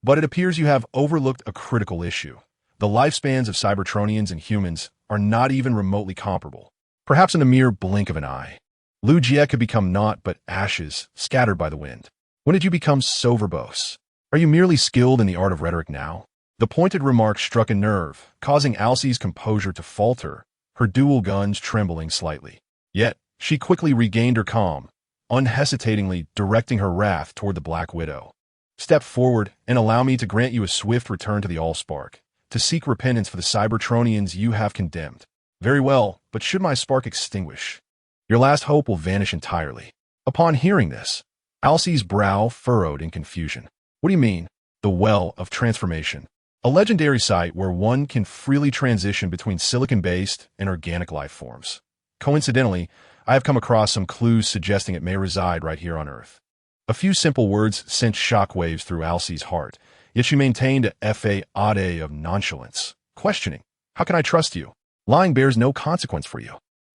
But it appears you have overlooked a critical issue. The lifespans of Cybertronians and humans are not even remotely comparable. Perhaps in a mere blink of an eye, Liu Jie could become naught but ashes scattered by the wind. When did you become so verbose? Are you merely skilled in the art of rhetoric now? The pointed remark struck a nerve, causing Alcee's composure to falter, her dual guns trembling slightly. Yet, she quickly regained her calm, unhesitatingly directing her wrath toward the Black Widow. Step forward and allow me to grant you a swift return to the Allspark, to seek repentance for the Cybertronians you have condemned. Very well, but should my spark extinguish, your last hope will vanish entirely. Upon hearing this, Alcee's brow furrowed in confusion. What do you mean? The Well of Transformation. A legendary site where one can freely transition between silicon-based and organic life forms. Coincidentally, I have come across some clues suggesting it may reside right here on Earth. A few simple words sent shockwaves through Alcee's heart, yet she maintained a facade of nonchalance, questioning, how can I trust you? Lying bears no consequence for you.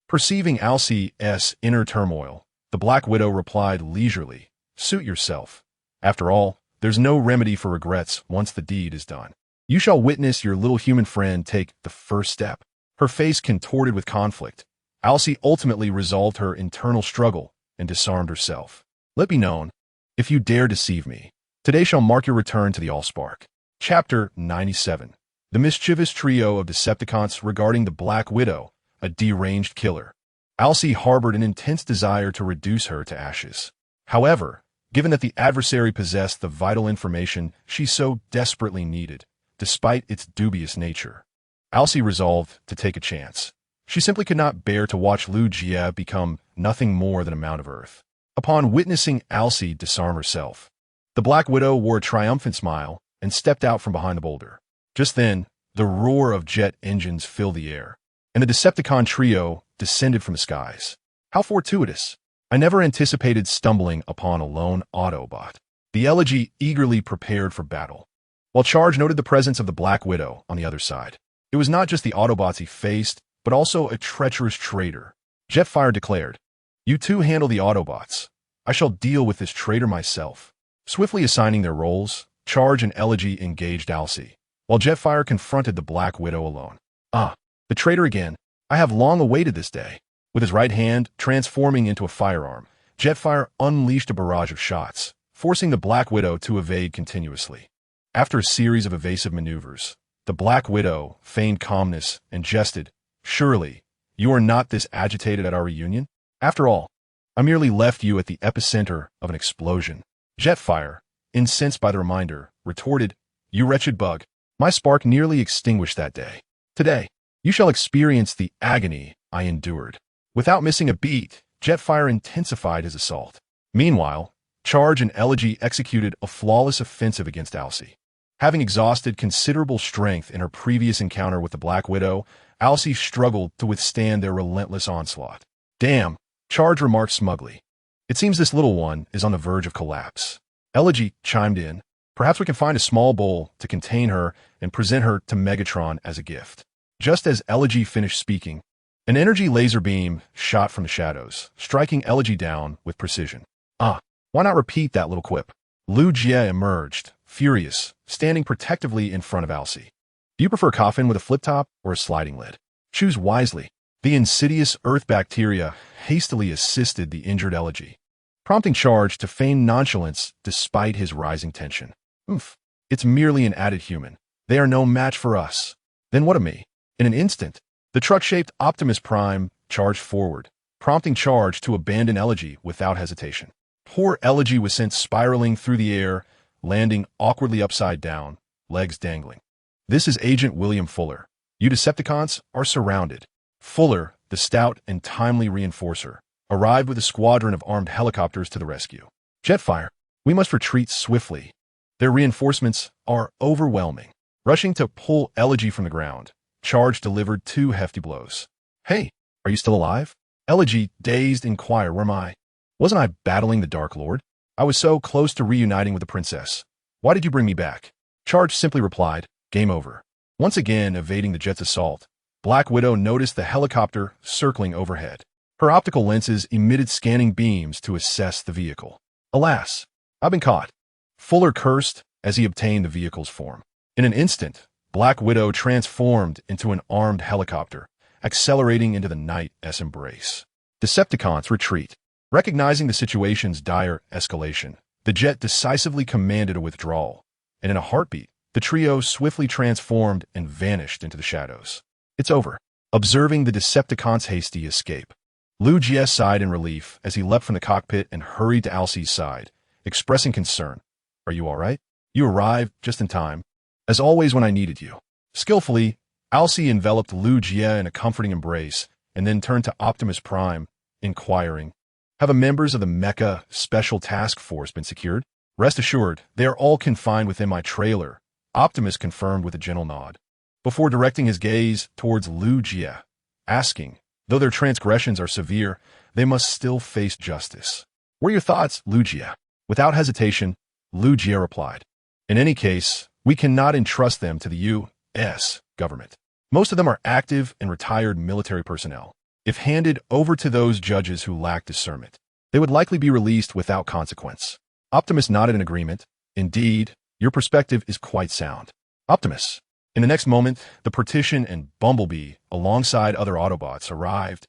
Perceiving Alcee's inner turmoil, the Black Widow replied leisurely, suit yourself. After all, there's no remedy for regrets once the deed is done. You shall witness your little human friend take the first step. Her face contorted with conflict, Alcee ultimately resolved her internal struggle and disarmed herself. Let be known, if you dare deceive me, today shall mark your return to the Allspark. Chapter 97. The mischievous trio of Decepticons regarding the Black Widow, a deranged killer. Alcee harbored an intense desire to reduce her to ashes. However, given that the adversary possessed the vital information she so desperately needed, despite its dubious nature, Alcee resolved to take a chance. She simply could not bear to watch Lu Jie become nothing more than a mound of earth. Upon witnessing Alcee disarm herself, the Black Widow wore a triumphant smile and stepped out from behind the boulder. Just then, the roar of jet engines filled the air, and the Decepticon trio descended from the skies. How fortuitous! I never anticipated stumbling upon a lone Autobot. The Elegy eagerly prepared for battle, while Charge noted the presence of the Black Widow on the other side. It was not just the Autobots he faced, but also a treacherous traitor. Jetfire declared, "You two handle the Autobots. I shall deal with this traitor myself." Swiftly assigning their roles, Charge and Elegy engaged Alcee, while Jetfire confronted the Black Widow alone. "Ah, the traitor again. I have long awaited this day." With his right hand transforming into a firearm, Jetfire unleashed a barrage of shots, forcing the Black Widow to evade continuously. After a series of evasive maneuvers, the Black Widow feigned calmness and jested, "Surely, you are not this agitated at our reunion? After all, I merely left you at the epicenter of an explosion." Jetfire, incensed by the reminder, retorted, "You wretched bug, my spark nearly extinguished that day. Today, you shall experience the agony I endured." Without missing a beat, Jetfire intensified his assault. Meanwhile, Charge and Elegy executed a flawless offensive against Alcee. Having exhausted considerable strength in her previous encounter with the Black Widow, Alcee struggled to withstand their relentless onslaught. "Damn," Charge remarked smugly. "It seems this little one is on the verge of collapse." Elegy chimed in, "Perhaps we can find a small bowl to contain her and present her to Megatron as a gift." Just as Elegy finished speaking, an energy laser beam shot from the shadows, striking Elegy down with precision. "Ah, why not repeat that little quip?" Lu Jie emerged, furious, standing protectively in front of Alcee. "Do you prefer a coffin with a flip top or a sliding lid? Choose wisely." The insidious Earth bacteria hastily assisted the injured Elegy, prompting Charge to feign nonchalance despite his rising tension. "Oomph, it's merely an added human. They are no match for us." Then what of me? In an instant, the truck-shaped Optimus Prime charged forward, prompting Charge to abandon Elegy without hesitation. Poor Elegy was sent spiraling through the air, landing awkwardly upside down, legs dangling. "This is Agent William Fuller. You Decepticons are surrounded." Fuller, the stout and timely reinforcer, arrived with a squadron of armed helicopters to the rescue. "Jetfire, we must retreat swiftly. Their reinforcements are overwhelming." Rushing to pull Elegy from the ground, Charge delivered 2 hefty blows. "Hey, are you still alive?" Elegy, dazed, inquired, "Where am I? Wasn't I battling the Dark Lord? I was so close to reuniting with the princess. Why did you bring me back?" Charge simply replied, "Game over." Once again evading the jet's assault, Black Widow noticed the helicopter circling overhead. Her optical lenses emitted scanning beams to assess the vehicle. "Alas, I've been caught." Fuller cursed as he obtained the vehicle's form. In an instant, Black Widow transformed into an armed helicopter, accelerating into the night's embrace. Decepticons retreat. Recognizing the situation's dire escalation, the jet decisively commanded a withdrawal, and in a heartbeat, the trio swiftly transformed and vanished into the shadows. "It's over." Observing the Decepticons' hasty escape, Lu Jie sighed in relief as he leapt from the cockpit and hurried to Alcee's side, expressing concern. "Are you all right? You arrived just in time. As always when I needed you." Skillfully, Alcee enveloped Lu Jie in a comforting embrace and then turned to Optimus Prime, inquiring, "Have the members of the Mecha Special Task Force been secured?" "Rest assured, they are all confined within my trailer," Optimus confirmed with a gentle nod, before directing his gaze towards Lu Jie, asking, "Though their transgressions are severe, they must still face justice. What are your thoughts, Lu Jie?" Without hesitation, Lu Jie replied, "In any case, we cannot entrust them to the U.S. government. Most of them are active and retired military personnel. If handed over to those judges who lack discernment, they would likely be released without consequence." Optimus nodded in agreement. "Indeed, your perspective is quite sound." Optimus. In the next moment, the Partition and Bumblebee, alongside other Autobots, arrived,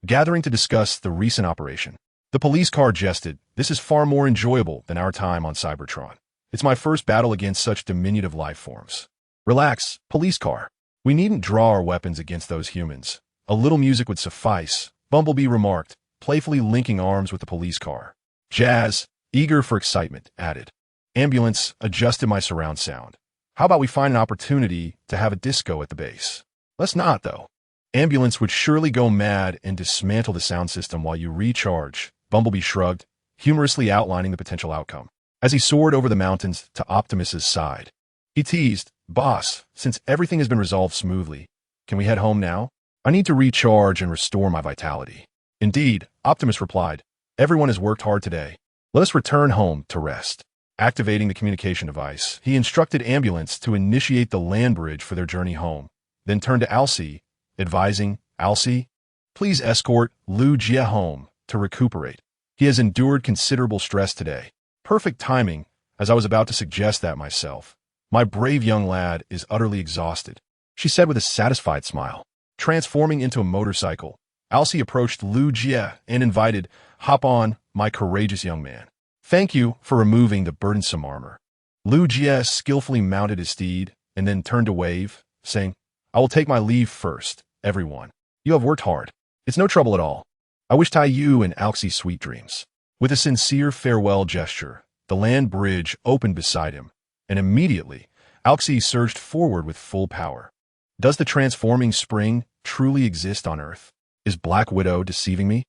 gathering to discuss the recent operation. The police car jested, "This is far more enjoyable than our time on Cybertron. It's my first battle against such diminutive life forms." "Relax, police car. We needn't draw our weapons against those humans. A little music would suffice," Bumblebee remarked, playfully linking arms with the police car. Jazz, eager for excitement, added. Ambulance adjusted my surround sound. How about we find an opportunity to have a disco at the base? Let's not, though. Ambulance would surely go mad and dismantle the sound system while you recharge, Bumblebee shrugged, humorously outlining the potential outcome. As he soared over the mountains to Optimus's side, he teased, Boss, since everything has been resolved smoothly, can we head home now? I need to recharge and restore my vitality. Indeed, Optimus replied, everyone has worked hard today. Let us return home to rest. Activating the communication device, he instructed Ambulance to initiate the land bridge for their journey home, then turned to Alcee, advising, Alcee, please escort Lu Jie home to recuperate. He has endured considerable stress today. Perfect timing, as I was about to suggest that myself. My brave young lad is utterly exhausted, she said with a satisfied smile. Transforming into a motorcycle, Alcee approached Lu Jie and invited, hop on, my courageous young man. Thank you for removing the burdensome armor. Lu Jie skillfully mounted his steed and then turned to wave, saying, I will take my leave first, everyone. You have worked hard. It's no trouble at all. I wish Tai you and Alcee sweet dreams. With a sincere farewell gesture, the land bridge opened beside him, and immediately, Alcee surged forward with full power. Does the transforming spring truly exist on Earth? Is Black Widow deceiving me?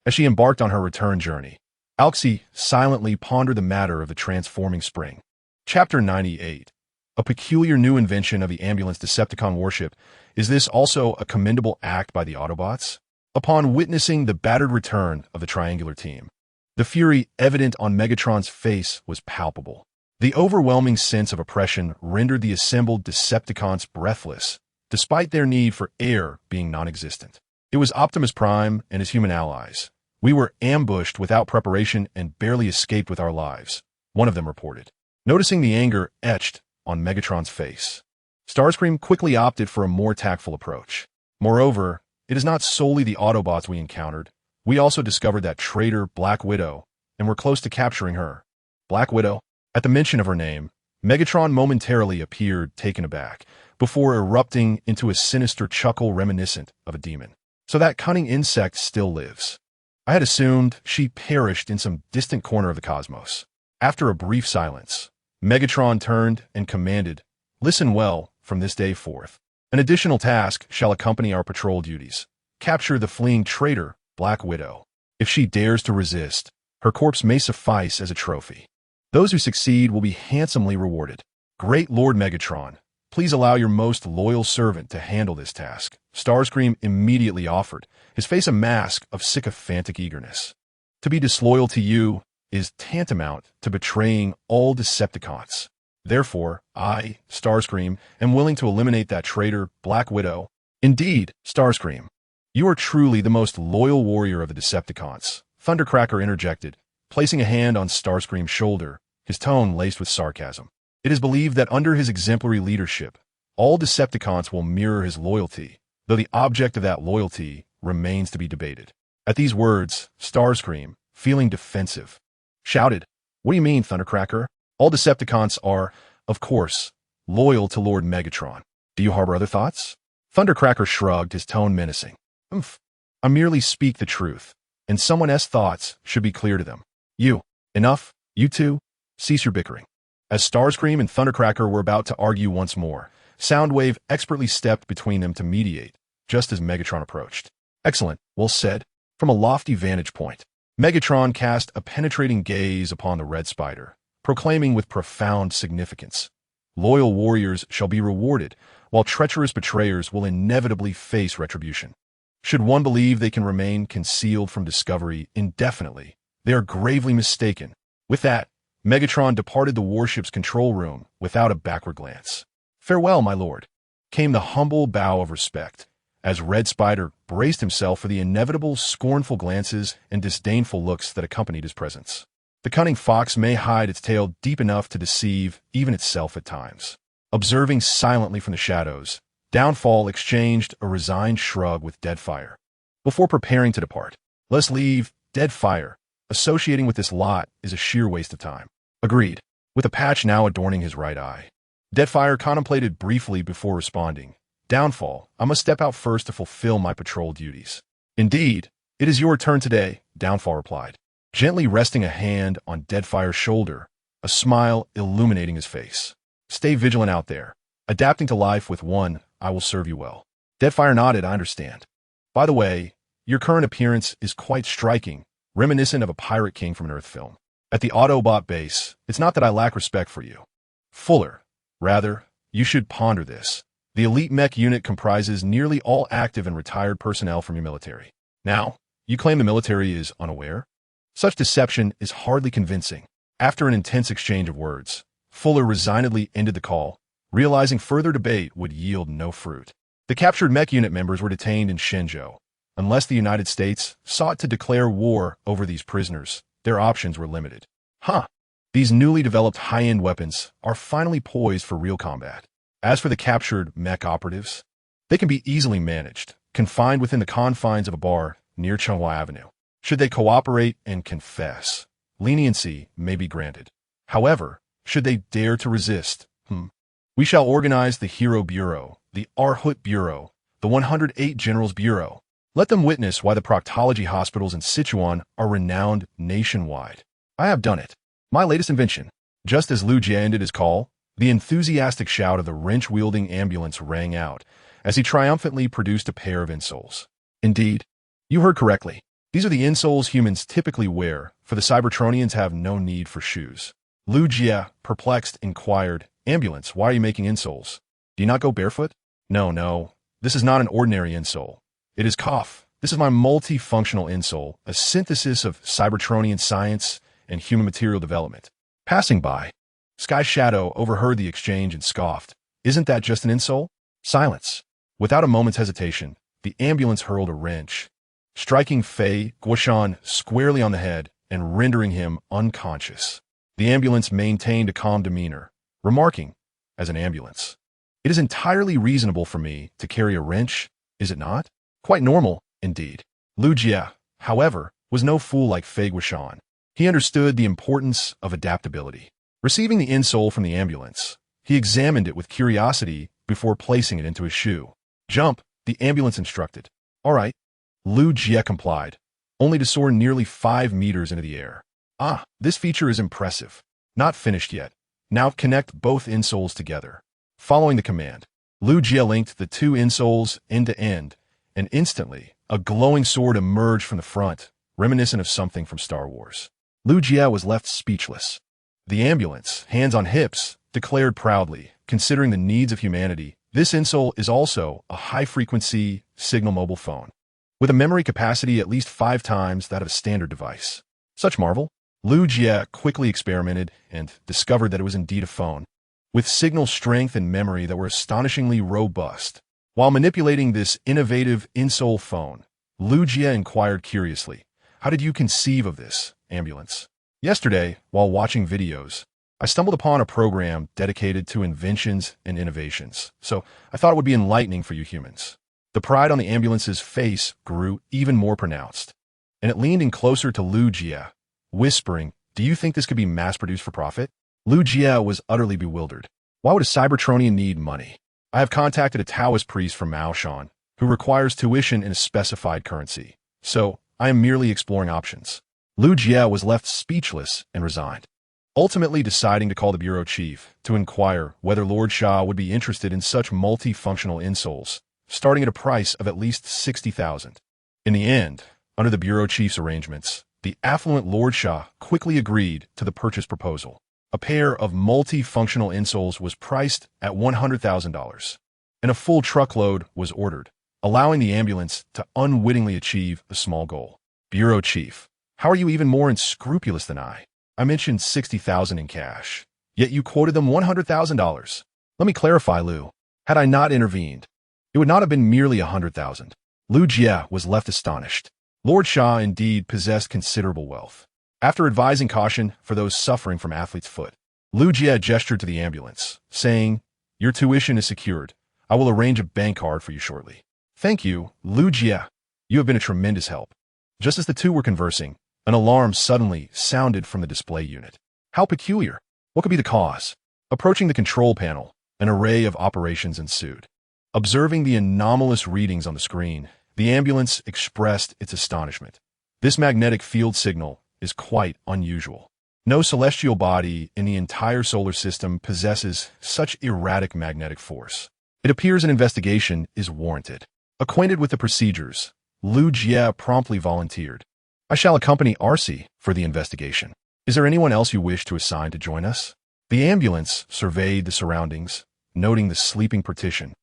As she embarked on her return journey, Alcee silently pondered the matter of the transforming spring. Chapter 98. A peculiar new invention of the ambulance Decepticon warship. Is this also a commendable act by the Autobots? Upon witnessing the battered return of the triangular team, the fury evident on Megatron's face was palpable. The overwhelming sense of oppression rendered the assembled Decepticons breathless, despite their need for air being non-existent. It was Optimus Prime and his human allies. We were ambushed without preparation and barely escaped with our lives, one of them reported. Noticing the anger etched on Megatron's face, Starscream quickly opted for a more tactful approach. Moreover, it is not solely the Autobots we encountered. We also discovered that traitor Black Widow, and were close to capturing her. Black Widow? At the mention of her name, Megatron momentarily appeared taken aback, before erupting into a sinister chuckle reminiscent of a demon. So that cunning insect still lives. I had assumed she perished in some distant corner of the cosmos. After a brief silence, Megatron turned and commanded, listen well from this day forth. An additional task shall accompany our patrol duties. Capture the fleeing traitor, Black Widow. If she dares to resist, her corpse may suffice as a trophy. Those who succeed will be handsomely rewarded. Great Lord Megatron, please allow your most loyal servant to handle this task. Starscream immediately offered, his face a mask of sycophantic eagerness. To be disloyal to you is tantamount to betraying all Decepticons. Therefore, I, Starscream, am willing to eliminate that traitor, Black Widow. Indeed, Starscream, you are truly the most loyal warrior of the Decepticons, Thundercracker interjected, placing a hand on Starscream's shoulder, his tone laced with sarcasm. It is believed that under his exemplary leadership, all Decepticons will mirror his loyalty, though the object of that loyalty remains to be debated. At these words, Starscream, feeling defensive, shouted, What do you mean, Thundercracker? All Decepticons are, of course, loyal to Lord Megatron. Do you harbor other thoughts? Thundercracker shrugged, his tone menacing. I merely speak the truth, and someone else's thoughts should be clear to them. Enough, you two, cease your bickering. As Starscream and Thundercracker were about to argue once more, Soundwave expertly stepped between them to mediate, just as Megatron approached. Excellent, well said. From a lofty vantage point, Megatron cast a penetrating gaze upon the Red Spider, proclaiming with profound significance, Loyal warriors shall be rewarded, while treacherous betrayers will inevitably face retribution. Should one believe they can remain concealed from discovery indefinitely, they are gravely mistaken. With that, Megatron departed the warship's control room without a backward glance. Farewell, my lord, came the humble bow of respect, as Red Spider braced himself for the inevitable scornful glances and disdainful looks that accompanied his presence. The cunning fox may hide its tail deep enough to deceive even itself at times. Observing silently from the shadows, Downfall exchanged a resigned shrug with Deadfire. Before preparing to depart, let's leave Deadfire. Associating with this lot is a sheer waste of time. Agreed. With a patch now adorning his right eye, Deadfire contemplated briefly before responding. Downfall, I must step out first to fulfill my patrol duties. Indeed, It is your turn today, Downfall replied, gently resting a hand on Deadfire's shoulder, a smile illuminating his face. Stay vigilant out there. Adapting to life with one, I will serve you well. Deadfire nodded, I understand. By the way, your current appearance is quite striking, reminiscent of a pirate king from an Earth film. At the Autobot base, it's not that I lack respect for you. Fuller, rather, you should ponder this. The elite mech unit comprises nearly all active and retired personnel from your military. Now, you claim the military is unaware? Such deception is hardly convincing. After an intense exchange of words, Fuller resignedly ended the call, realizing further debate would yield no fruit. The captured mech unit members were detained in Shenzhou. Unless the United States sought to declare war over these prisoners, their options were limited. These newly developed high-end weapons are finally poised for real combat. As for the captured mech operatives, they can be easily managed, confined within the confines of a bar near Chenghua Avenue. Should they cooperate and confess, leniency may be granted. However, should they dare to resist, we shall organize the Hero Bureau, the Arhut Bureau, the 108 Generals Bureau. Let them witness why the proctology hospitals in Sichuan are renowned nationwide. I have done it. My latest invention. Just as Lu Jie ended his call, the enthusiastic shout of the wrench-wielding ambulance rang out as he triumphantly produced a pair of insoles. Indeed, you heard correctly. These are the insoles humans typically wear, for the Cybertronians have no need for shoes. Lu Jie, perplexed, inquired, Ambulance, why are you making insoles? Do you not go barefoot? No, this is not an ordinary insole. It is cough. This is my multifunctional insole, a synthesis of Cybertronian science and human material development. Passing by, Sky Shadow overheard the exchange and scoffed. Isn't that just an insole? Silence. Without a moment's hesitation, the ambulance hurled a wrench, striking Fei Guoshan squarely on the head and rendering him unconscious. The ambulance maintained a calm demeanor, remarking, as an ambulance, "It is entirely reasonable for me to carry a wrench, is it not? Quite normal, indeed." Lu Jie, however, was no fool like Fei Guoshan. He understood the importance of adaptability. Receiving the insole from the ambulance, he examined it with curiosity before placing it into his shoe. "Jump," the ambulance instructed. "All right." Lu Jie complied, only to soar nearly 5 meters into the air. This feature is impressive. Not finished yet. Now connect both insoles together. Following the command, Lu Jie linked the two insoles end to end, and instantly, a glowing sword emerged from the front, reminiscent of something from Star Wars. Lu Jie was left speechless. The ambulance, hands on hips, declared proudly, considering the needs of humanity, this insole is also a high-frequency signal mobile phone, with a memory capacity at least 5 times that of a standard device. Such marvel? Lu Jie quickly experimented and discovered that it was indeed a phone, with signal strength and memory that were astonishingly robust. While manipulating this innovative insole phone, Lu Jie inquired curiously, "How did you conceive of this, ambulance?" "Yesterday, while watching videos, I stumbled upon a program dedicated to inventions and innovations, so I thought it would be enlightening for you humans." The pride on the ambulance's face grew even more pronounced, and it leaned in closer to Lu Jie, whispering, "Do you think this could be mass-produced for profit?" Lu Jie was utterly bewildered. Why would a Cybertronian need money? "I have contacted a Taoist priest from Maoshan, who requires tuition in a specified currency, so I am merely exploring options." Lu Jie was left speechless and resigned, ultimately deciding to call the bureau chief to inquire whether Lord Shah would be interested in such multifunctional insoles, starting at a price of at least 60,000. In the end, under the bureau chief's arrangements, the affluent Lord Shah quickly agreed to the purchase proposal. A pair of multifunctional insoles was priced at $100,000, and a full truckload was ordered, allowing the ambulance to unwittingly achieve a small goal. "Bureau chief, how are you even more unscrupulous than I? I mentioned 60,000 in cash, yet you quoted them $100,000. Let me clarify, Lu. Had I not intervened, it would not have been merely 100,000. Lu Jie was left astonished. Lord Shah indeed possessed considerable wealth. After advising caution for those suffering from athlete's foot, Lu Jie gestured to the ambulance, saying, "Your tuition is secured. I will arrange a bank card for you shortly." "Thank you, Lu Jie. You have been a tremendous help." Just as the two were conversing, an alarm suddenly sounded from the display unit. How peculiar. What could be the cause? Approaching the control panel, an array of operations ensued. Observing the anomalous readings on the screen, The ambulance expressed its astonishment. This magnetic field signal is quite unusual. No celestial body in the entire solar system possesses such erratic magnetic force. It appears an investigation is warranted. Acquainted with the procedures, Lu Jie promptly volunteered. I shall accompany RC for the investigation. Is there anyone else you wish to assign to join us? The ambulance surveyed the surroundings, noting the sleeping partition,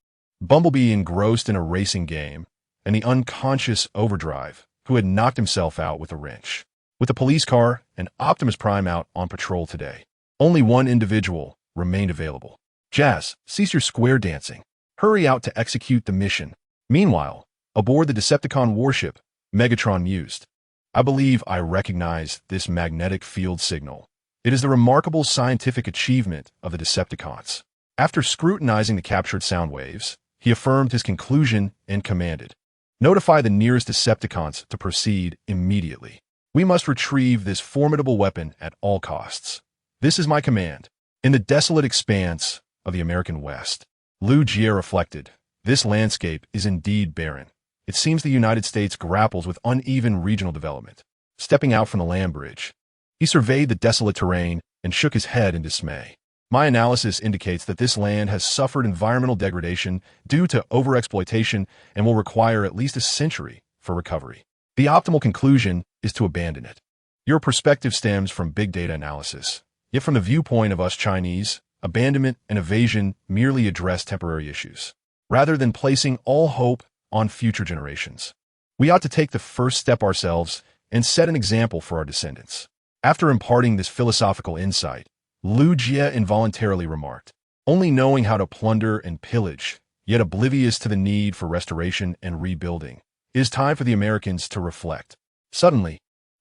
Bumblebee engrossed in a racing game, and the unconscious Overdrive, who had knocked himself out with a wrench. With the police car and Optimus Prime out on patrol today, only one individual remained available. Jazz, cease your square dancing. Hurry out to execute the mission. Meanwhile, aboard the Decepticon warship, Megatron mused. I believe I recognize this magnetic field signal. It is the remarkable scientific achievement of the Decepticons. After scrutinizing the captured sound waves, he affirmed his conclusion and commanded, notify the nearest Decepticons to proceed immediately. We must retrieve this formidable weapon at all costs. This is my command. In the desolate expanse of the American West, Lu Jie reflected, this landscape is indeed barren. It seems the United States grapples with uneven regional development. Stepping out from the land bridge, he surveyed the desolate terrain and shook his head in dismay. My analysis indicates that this land has suffered environmental degradation due to overexploitation and will require at least a century for recovery. The optimal conclusion is to abandon it. Your perspective stems from big data analysis. Yet from the viewpoint of us Chinese, abandonment and evasion merely address temporary issues, rather than placing all hope on future generations. We ought to take the first step ourselves and set an example for our descendants. After imparting this philosophical insight, Lu Jie involuntarily remarked, only knowing how to plunder and pillage, yet oblivious to the need for restoration and rebuilding, it is time for the Americans to reflect. Suddenly,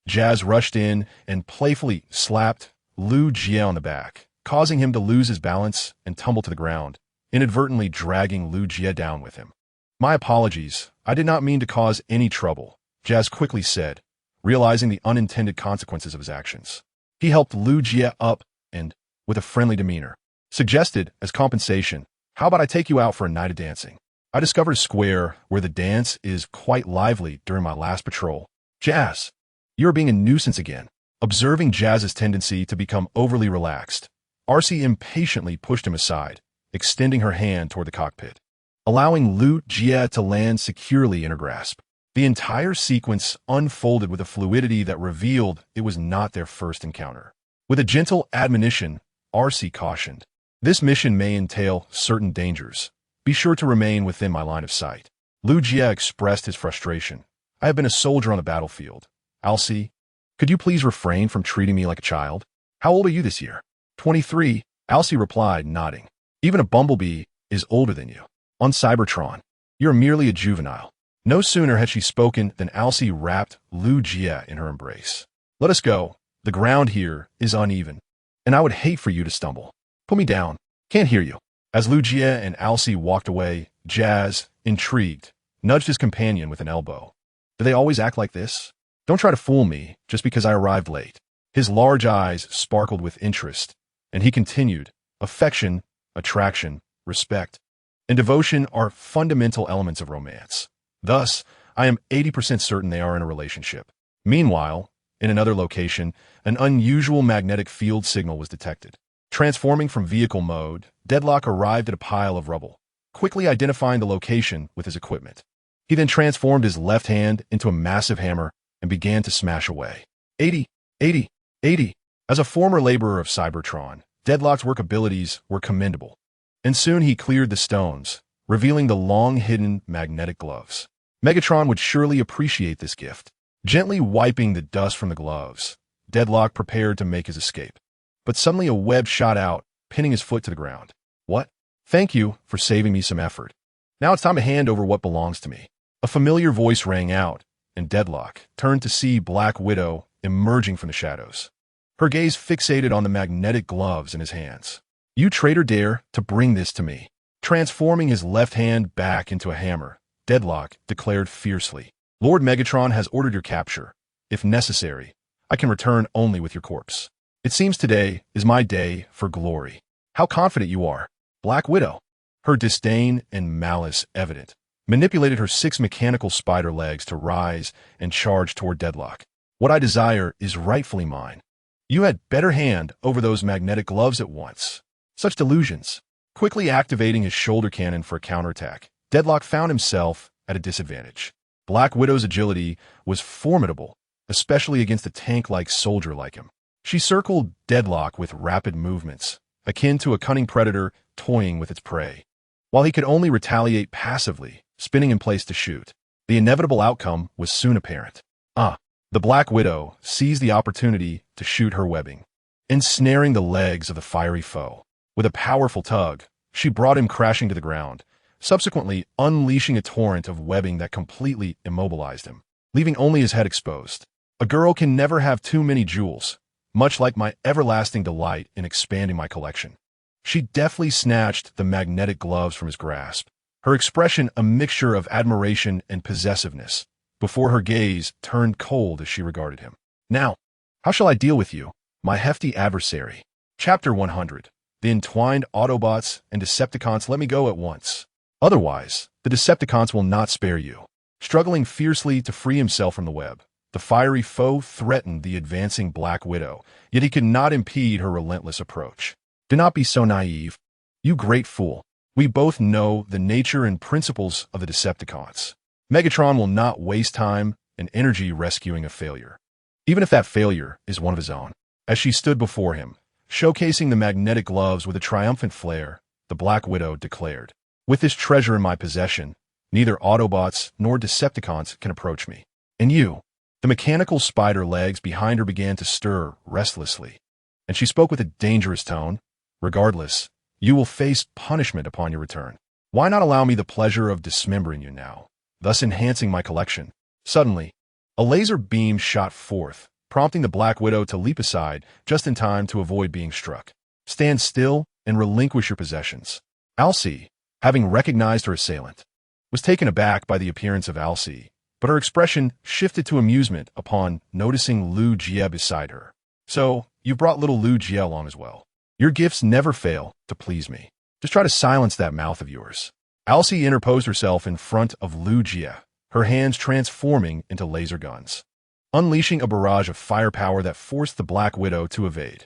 Jazz rushed in and playfully slapped Lu Jie on the back, causing him to lose his balance and tumble to the ground, inadvertently dragging Lu Jie down with him. My apologies, I did not mean to cause any trouble, Jazz quickly said, realizing the unintended consequences of his actions. He helped Lu Jie up and, with a friendly demeanor, suggested as compensation, how about I take you out for a night of dancing? I discovered a square where the dance is quite lively during my last patrol. Jazz, you are being a nuisance again. Observing Jazz's tendency to become overly relaxed, RC impatiently pushed him aside, extending her hand toward the cockpit, allowing Lu Jie to land securely in her grasp. The entire sequence unfolded with a fluidity that revealed it was not their first encounter. With a gentle admonition, RC cautioned, this mission may entail certain dangers. Be sure to remain within my line of sight. Lu Jie expressed his frustration. I have been a soldier on the battlefield. Alcy, could you please refrain from treating me like a child? How old are you this year? 23, Alcy replied, nodding. Even a bumblebee is older than you. On Cybertron, you're merely a juvenile. No sooner had she spoken than Alcy wrapped Lu Jie in her embrace. Let us go. The ground here is uneven, and I would hate for you to stumble. Put me down. Can't hear you. As Lu Jie and Alcy walked away, Jazz, intrigued, nudged his companion with an elbow. Do they always act like this? Don't try to fool me just because I arrived late. His large eyes sparkled with interest, and he continued, affection, attraction, respect, and devotion are fundamental elements of romance. Thus, I am 80% certain they are in a relationship. Meanwhile, in another location, an unusual magnetic field signal was detected. Transforming from vehicle mode, Deadlock arrived at a pile of rubble, quickly identifying the location with his equipment. He then transformed his left hand into a massive hammer and began to smash away. 80, 80, 80. As a former laborer of Cybertron, Deadlock's work abilities were commendable, and soon he cleared the stones, revealing the long-hidden magnetic gloves. Megatron would surely appreciate this gift. Gently wiping the dust from the gloves, Deadlock prepared to make his escape. But suddenly a web shot out, pinning his foot to the ground. What? Thank you for saving me some effort. Now it's time to hand over what belongs to me. A familiar voice rang out, and Deadlock turned to see Black Widow emerging from the shadows. Her gaze fixated on the magnetic gloves in his hands. You traitor dare to bring this to me. Transforming his left hand back into a hammer, Deadlock declared fiercely. Lord Megatron has ordered your capture. If necessary, I can return only with your corpse. It seems today is my day for glory. How confident you are, Black Widow. Her disdain and malice evident. manipulated her 6 mechanical spider legs to rise and charge toward Deadlock. What I desire is rightfully mine. You had better hand over those magnetic gloves at once. Such delusions. Quickly activating his shoulder cannon for a counterattack, Deadlock found himself at a disadvantage. Black Widow's agility was formidable, especially against a tank-like soldier like him. She circled Deadlock with rapid movements, akin to a cunning predator toying with its prey. While he could only retaliate passively, spinning in place to shoot, the inevitable outcome was soon apparent. The Black Widow seized the opportunity to shoot her webbing, ensnaring the legs of the fiery foe. With a powerful tug, she brought him crashing to the ground, subsequently unleashing a torrent of webbing that completely immobilized him, leaving only his head exposed. A girl can never have too many jewels, much like my everlasting delight in expanding my collection. She deftly snatched the magnetic gloves from his grasp, her expression a mixture of admiration and possessiveness, before her gaze turned cold as she regarded him. Now, how shall I deal with you, my hefty adversary? Chapter 100. The entwined Autobots and Decepticons let me go at once. Otherwise, the Decepticons will not spare you. Struggling fiercely to free himself from the web, the fiery foe threatened the advancing Black Widow, yet he could not impede her relentless approach. Do not be so naive, you great fool. We both know the nature and principles of the Decepticons. Megatron will not waste time and energy rescuing a failure, even if that failure is one of his own. As she stood before him, showcasing the magnetic gloves with a triumphant flair, the Black Widow declared, "With this treasure in my possession, neither Autobots nor Decepticons can approach me. And you?" The mechanical spider legs behind her began to stir restlessly, and she spoke with a dangerous tone. "Regardless, you will face punishment upon your return. Why not allow me the pleasure of dismembering you now, thus enhancing my collection?" Suddenly, a laser beam shot forth, prompting the Black Widow to leap aside just in time to avoid being struck. "Stand still and relinquish your possessions." Alcee, having recognized her assailant, was taken aback by the appearance of Alcee, but her expression shifted to amusement upon noticing Lu Jie beside her. "So, you brought little Lu Jie along as well. Your gifts never fail to please me. Just try to silence that mouth of yours." Alcee interposed herself in front of Lu Jie, her hands transforming into laser guns, unleashing a barrage of firepower that forced the Black Widow to evade.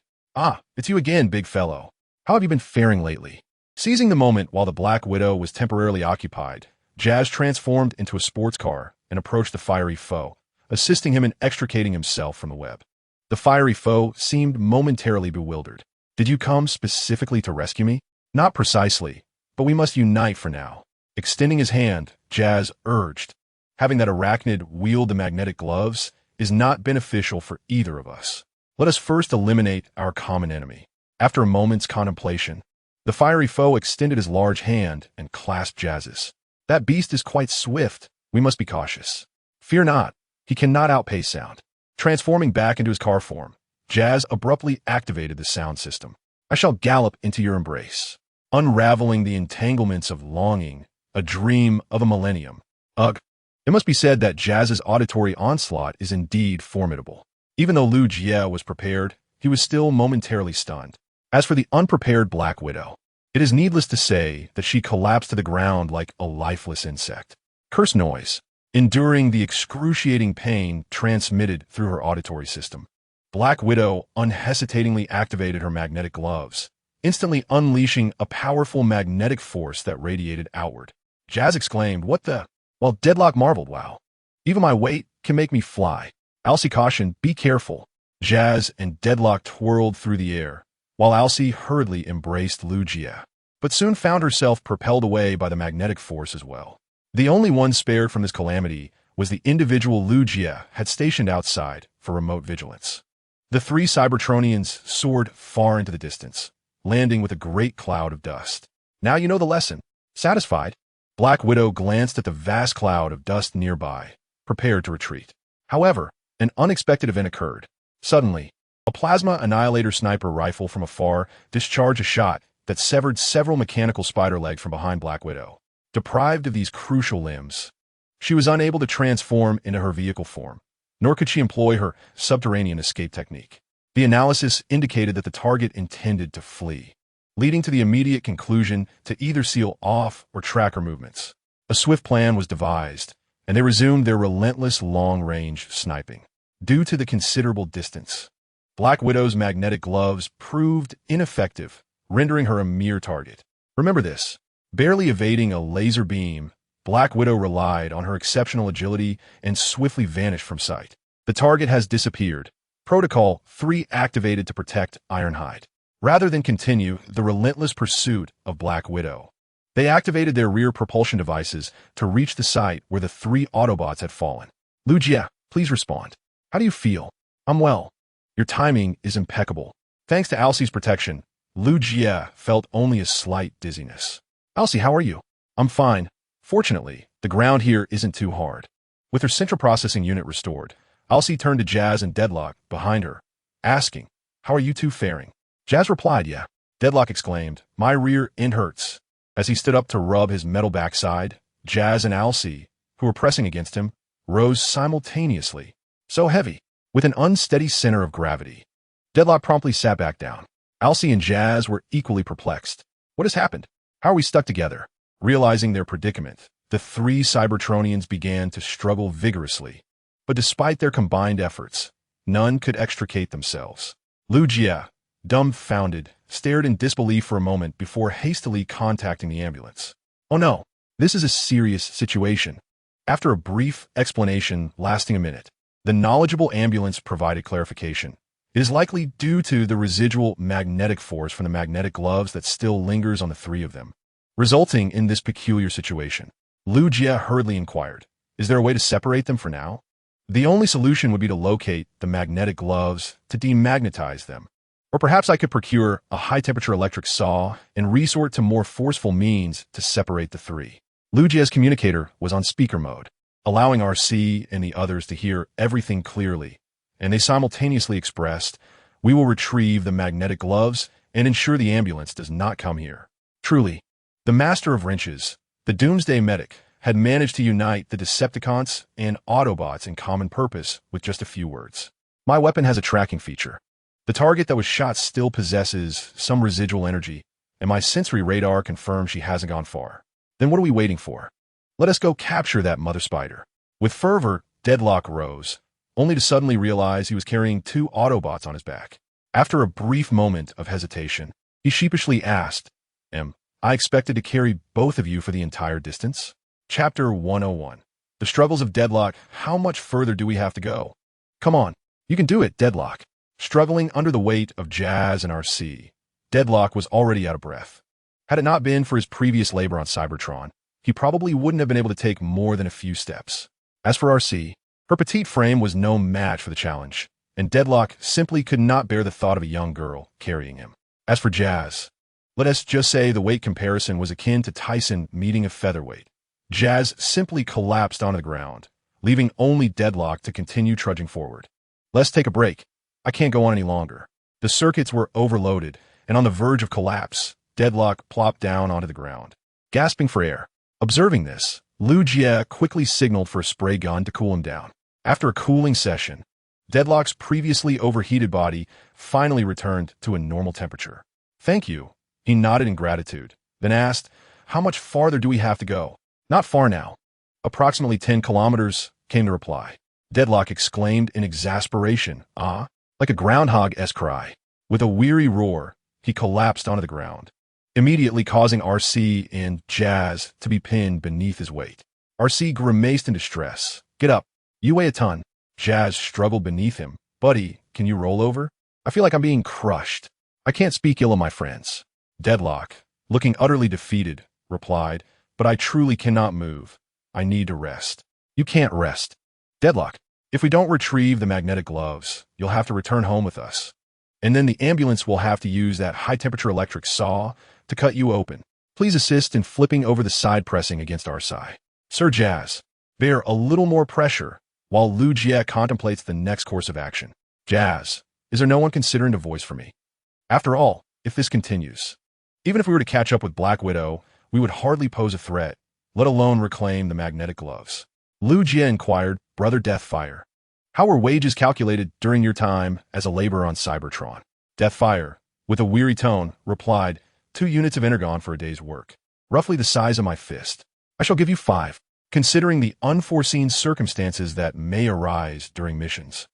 It's you again, big fellow. How have you been faring lately?" Seizing the moment while the Black Widow was temporarily occupied, Jazz transformed into a sports car and approached the fiery foe, assisting him in extricating himself from the web. The fiery foe seemed momentarily bewildered. "Did you come specifically to rescue me?" "Not precisely, but we must unite for now." Extending his hand, Jazz urged, "Having that arachnid wield the magnetic gloves is not beneficial for either of us. Let us first eliminate our common enemy." After a moment's contemplation, the fiery foe extended his large hand and clasped Jazz's. "That beast is quite swift. We must be cautious." "Fear not. He cannot outpace sound." Transforming back into his car form, Jazz abruptly activated the sound system. "I shall gallop into your embrace, unraveling the entanglements of longing, a dream of a millennium." Ugh. It must be said that Jazz's auditory onslaught is indeed formidable. Even though Lu Jie was prepared, he was still momentarily stunned. As for the unprepared Black Widow, it is needless to say that she collapsed to the ground like a lifeless insect. Curse noise, enduring the excruciating pain transmitted through her auditory system. Black Widow unhesitatingly activated her magnetic gloves, instantly unleashing a powerful magnetic force that radiated outward. Jazz exclaimed, "What the?" While Deadlock marveled, "Wow, even my weight can make me fly." Alcee cautioned, "Be careful." Jazz and Deadlock twirled through the air, while Alcee hurriedly embraced Lu Jie, but soon found herself propelled away by the magnetic force as well. The only one spared from this calamity was the individual Lu Jie had stationed outside for remote vigilance. The 3 Cybertronians soared far into the distance, landing with a great cloud of dust. "Now you know the lesson." Satisfied, Black Widow glanced at the vast cloud of dust nearby, prepared to retreat. However, an unexpected event occurred. Suddenly, a plasma annihilator sniper rifle from afar discharged a shot that severed several mechanical spider legs from behind Black Widow. Deprived of these crucial limbs, she was unable to transform into her vehicle form, nor could she employ her subterranean escape technique. The analysis indicated that the target intended to flee, leading to the immediate conclusion to either seal off or track her movements. A swift plan was devised, and they resumed their relentless long-range sniping. Due to the considerable distance, Black Widow's magnetic gloves proved ineffective, rendering her a mere target. Remember this, barely evading a laser beam, Black Widow relied on her exceptional agility and swiftly vanished from sight. The target has disappeared. Protocol 3 activated to protect Ironhide. Rather than continue the relentless pursuit of Black Widow, they activated their rear propulsion devices to reach the site where the 3 Autobots had fallen. Lugia, please respond. How do you feel? I'm well. Your timing is impeccable. Thanks to Alcie's protection, Lugia felt only a slight dizziness. Alcie, how are you? I'm fine. Fortunately, the ground here isn't too hard. With her central processing unit restored, Alcie turned to Jazz and Deadlock behind her, asking, how are you two faring? Jazz replied, yeah. Deadlock exclaimed, my rear end hurts. As he stood up to rub his metal backside, Jazz and Alcie, who were pressing against him, rose simultaneously. So heavy, with an unsteady center of gravity. Deadlock promptly sat back down. Alcie and Jazz were equally perplexed. What has happened? How are we stuck together? Realizing their predicament, the 3 Cybertronians began to struggle vigorously. But despite their combined efforts, none could extricate themselves. Lugia, dumbfounded, stared in disbelief for a moment before hastily contacting the ambulance. Oh no, this is a serious situation. After a brief explanation lasting a minute, the knowledgeable ambulance provided clarification. It is likely due to the residual magnetic force from the magnetic gloves that still lingers on the 3 of them, resulting in this peculiar situation. Lugia hurriedly inquired, is there a way to separate them for now? The only solution would be to locate the magnetic gloves to demagnetize them. Or perhaps I could procure a high-temperature electric saw and resort to more forceful means to separate the 3. Lugia's communicator was on speaker mode, allowing RC and the others to hear everything clearly, and they simultaneously expressed, we will retrieve the magnetic gloves and ensure the ambulance does not come here. Truly, the master of wrenches, the Doomsday Medic, had managed to unite the Decepticons and Autobots in common purpose with just a few words. My weapon has a tracking feature. The target that was shot still possesses some residual energy, and my sensory radar confirms she hasn't gone far. Then what are we waiting for? Let us go capture that mother spider. With fervor, Deadlock rose, only to suddenly realize he was carrying 2 Autobots on his back. After a brief moment of hesitation, he sheepishly asked, I expected to carry both of you for the entire distance? Chapter 101. The Struggles of Deadlock. How much further do we have to go? Come on, you can do it, Deadlock. Struggling under the weight of Jazz and RC, Deadlock was already out of breath. Had it not been for his previous labor on Cybertron, he probably wouldn't have been able to take more than a few steps. As for RC, her petite frame was no match for the challenge, and Deadlock simply could not bear the thought of a young girl carrying him. As for Jazz, let us just say the weight comparison was akin to Tyson meeting a featherweight. Jazz simply collapsed onto the ground, leaving only Deadlock to continue trudging forward. Let's take a break. I can't go on any longer. The circuits were overloaded, and on the verge of collapse, Deadlock plopped down onto the ground, gasping for air. Observing this, Lugia quickly signaled for a spray gun to cool him down. After a cooling session, Deadlock's previously overheated body finally returned to a normal temperature. Thank you. He nodded in gratitude, then asked, how much farther do we have to go? Not far now. Approximately 10 kilometers, came the reply. Deadlock exclaimed in exasperation, like a groundhog-esque cry. With a weary roar, he collapsed onto the ground, immediately causing RC and Jazz to be pinned beneath his weight. RC grimaced in distress. Get up. You weigh a ton. Jazz struggled beneath him. Buddy, can you roll over? I feel like I'm being crushed. I can't speak ill of my friends. Deadlock, looking utterly defeated, replied, but I truly cannot move. I need to rest. You can't rest. Deadlock, if we don't retrieve the magnetic gloves, you'll have to return home with us. And then the ambulance will have to use that high-temperature electric saw to cut you open. Please assist in flipping over the side pressing against our side. Sir Jazz, bear a little more pressure while Lugia contemplates the next course of action. Jazz, is there no one considering a voice for me? After all, if this continues, even if we were to catch up with Black Widow, we would hardly pose a threat, let alone reclaim the magnetic gloves. Lugia inquired, Brother Deathfire, how were wages calculated during your time as a laborer on Cybertron? Deathfire, with a weary tone, replied, 2 units of energon for a day's work, roughly the size of my fist. I shall give you 5, considering the unforeseen circumstances that may arise during missions.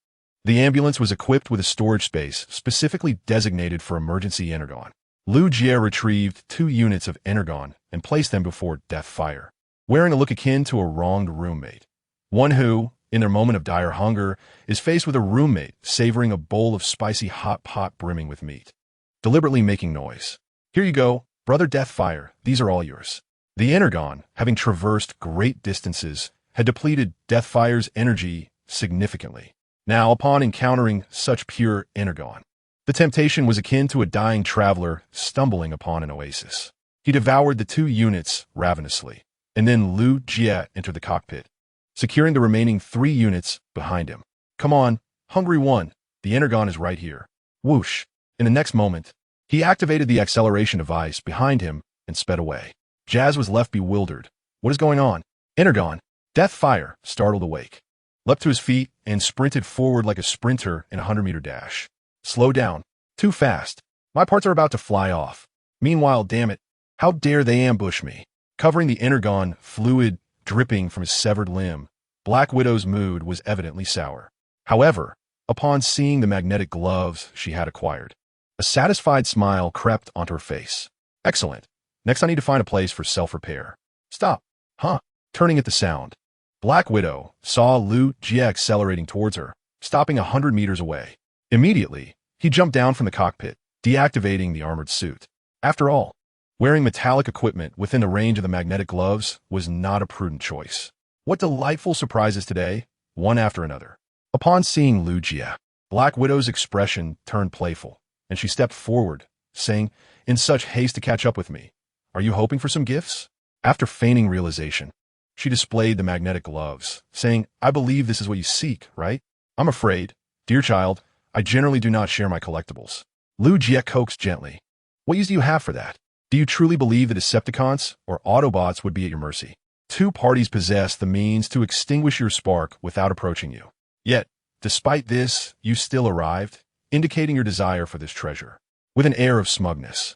The ambulance was equipped with a storage space specifically designated for emergency energon. Lu Jie retrieved 2 units of energon and placed them before Deathfire, wearing a look akin to a wronged roommate. One who, in their moment of dire hunger, is faced with a roommate savoring a bowl of spicy hot pot brimming with meat, deliberately making noise. Here you go, Brother Deathfire, these are all yours. The energon, having traversed great distances, had depleted Deathfire's energy significantly. Now, upon encountering such pure energon, the temptation was akin to a dying traveler stumbling upon an oasis. He devoured the 2 units ravenously, and then Lu Jie entered the cockpit, securing the remaining 3 units behind him. Come on, hungry one, the energon is right here. Whoosh! In the next moment, he activated the acceleration device behind him and sped away. Jazz was left bewildered. What is going on? Energon! Deathfire, startled awake, leapt to his feet and sprinted forward like a sprinter in a 100-meter dash. Slow down. Too fast. My parts are about to fly off. Meanwhile, damn it, how dare they ambush me? Covering the energon, fluid dripping from his severed limb, Black Widow's mood was evidently sour. However, upon seeing the magnetic gloves she had acquired, a satisfied smile crept onto her face. Excellent. Next I need to find a place for self-repair. Stop. Huh. Turning at the sound, Black Widow saw Lu Jie accelerating towards her, stopping 100 meters away. Immediately, he jumped down from the cockpit, deactivating the armored suit. After all, wearing metallic equipment within the range of the magnetic gloves was not a prudent choice. What delightful surprises today, one after another. Upon seeing Lu Jie, Black Widow's expression turned playful, and she stepped forward, saying, in such haste to catch up with me, are you hoping for some gifts? After feigning realization, she displayed the magnetic gloves, saying, I believe this is what you seek, right? I'm afraid, dear child, I generally do not share my collectibles. Lu Jie coaxed gently. What use do you have for that? Do you truly believe the Decepticons or Autobots would be at your mercy? 2 parties possess the means to extinguish your spark without approaching you. Yet, despite this, you still arrived, indicating your desire for this treasure. With an air of smugness,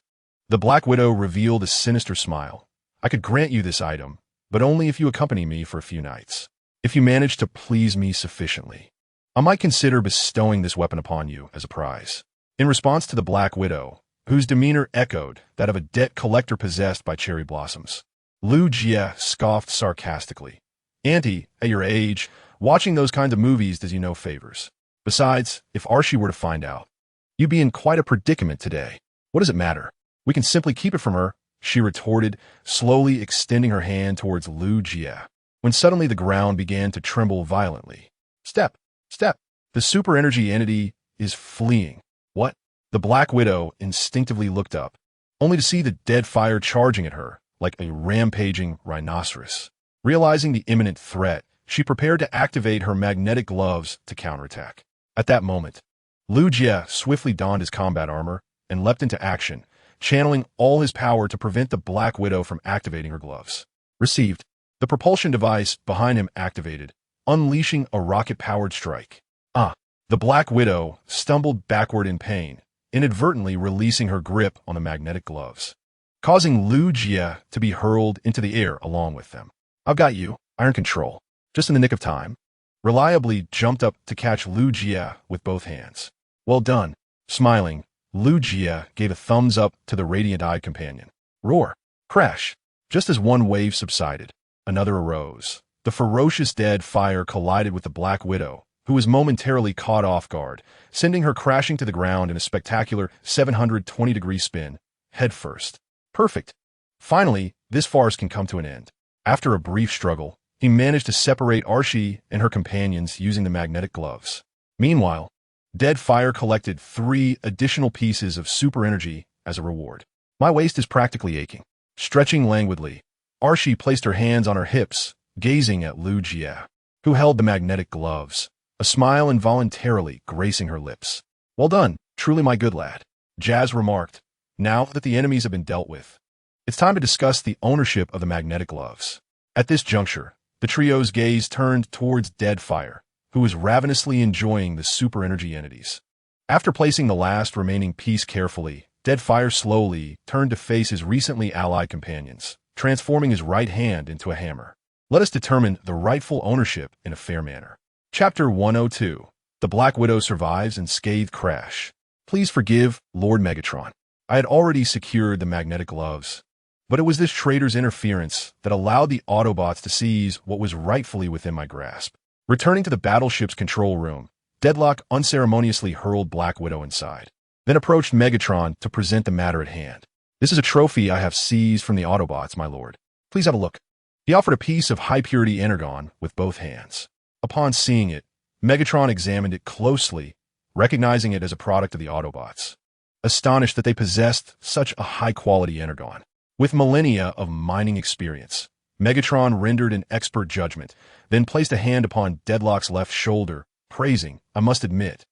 the Black Widow revealed a sinister smile. I could grant you this item, but only if you accompany me for a few nights. If you manage to please me sufficiently, I might consider bestowing this weapon upon you as a prize. In response to the Black Widow, whose demeanor echoed that of a debt collector possessed by cherry blossoms, Lu Jie scoffed sarcastically. Auntie, at your age, watching those kinds of movies does you no favors. Besides, if Archie were to find out, you'd be in quite a predicament today. What does it matter? We can simply keep it from her, she retorted, slowly extending her hand towards Lu Jie, when suddenly the ground began to tremble violently. Step! Step! The super energy entity is fleeing. What? The Black Widow instinctively looked up, only to see the Deadfire charging at her like a rampaging rhinoceros. Realizing the imminent threat, she prepared to activate her magnetic gloves to counterattack. At that moment, Lu Jie swiftly donned his combat armor and leapt into action, channeling all his power to prevent the Black Widow from activating her gloves. Received. The propulsion device behind him activated, unleashing a rocket-powered strike. The Black Widow stumbled backward in pain, inadvertently releasing her grip on the magnetic gloves, causing Lu Jie to be hurled into the air along with them. I've got you, Iron Control, just in the nick of time. Reliably jumped up to catch Lu Jie with both hands. Well done. Smiling, Lu Jie gave a thumbs up to the radiant-eyed companion. Roar. Crash. Just as one wave subsided, another arose. The ferocious Deadfire collided with the Black Widow, who was momentarily caught off guard, sending her crashing to the ground in a spectacular 720-degree spin, headfirst. Perfect. Finally, this farce can come to an end. After a brief struggle, he managed to separate Archie and her companions using the magnetic gloves. Meanwhile, Deadfire collected 3 additional pieces of super energy as a reward. My waist is practically aching. Stretching languidly, Archie placed her hands on her hips, gazing at Lu Jie, who held the magnetic gloves, a smile involuntarily gracing her lips. Well done, truly my good lad, Jazz remarked. Now that the enemies have been dealt with, it's time to discuss the ownership of the magnetic gloves. At this juncture, the trio's gaze turned towards Deadfire, who was ravenously enjoying the super energy entities. After placing the last remaining piece carefully, Deadfire slowly turned to face his recently allied companions, transforming his right hand into a hammer. Let us determine the rightful ownership in a fair manner. Chapter 102. The Black Widow survives unscathed crash. Please forgive, Lord Megatron. I had already secured the magnetic gloves, but it was this traitor's interference that allowed the Autobots to seize what was rightfully within my grasp. Returning to the battleship's control room, Deadlock unceremoniously hurled Black Widow inside, then approached Megatron to present the matter at hand. This is a trophy I have seized from the Autobots, my lord. Please have a look. He offered a piece of high-purity energon with both hands. Upon seeing it, Megatron examined it closely, recognizing it as a product of the Autobots, astonished that they possessed such a high-quality energon. With millennia of mining experience, Megatron rendered an expert judgment, then placed a hand upon Deadlock's left shoulder, praising, I must admit,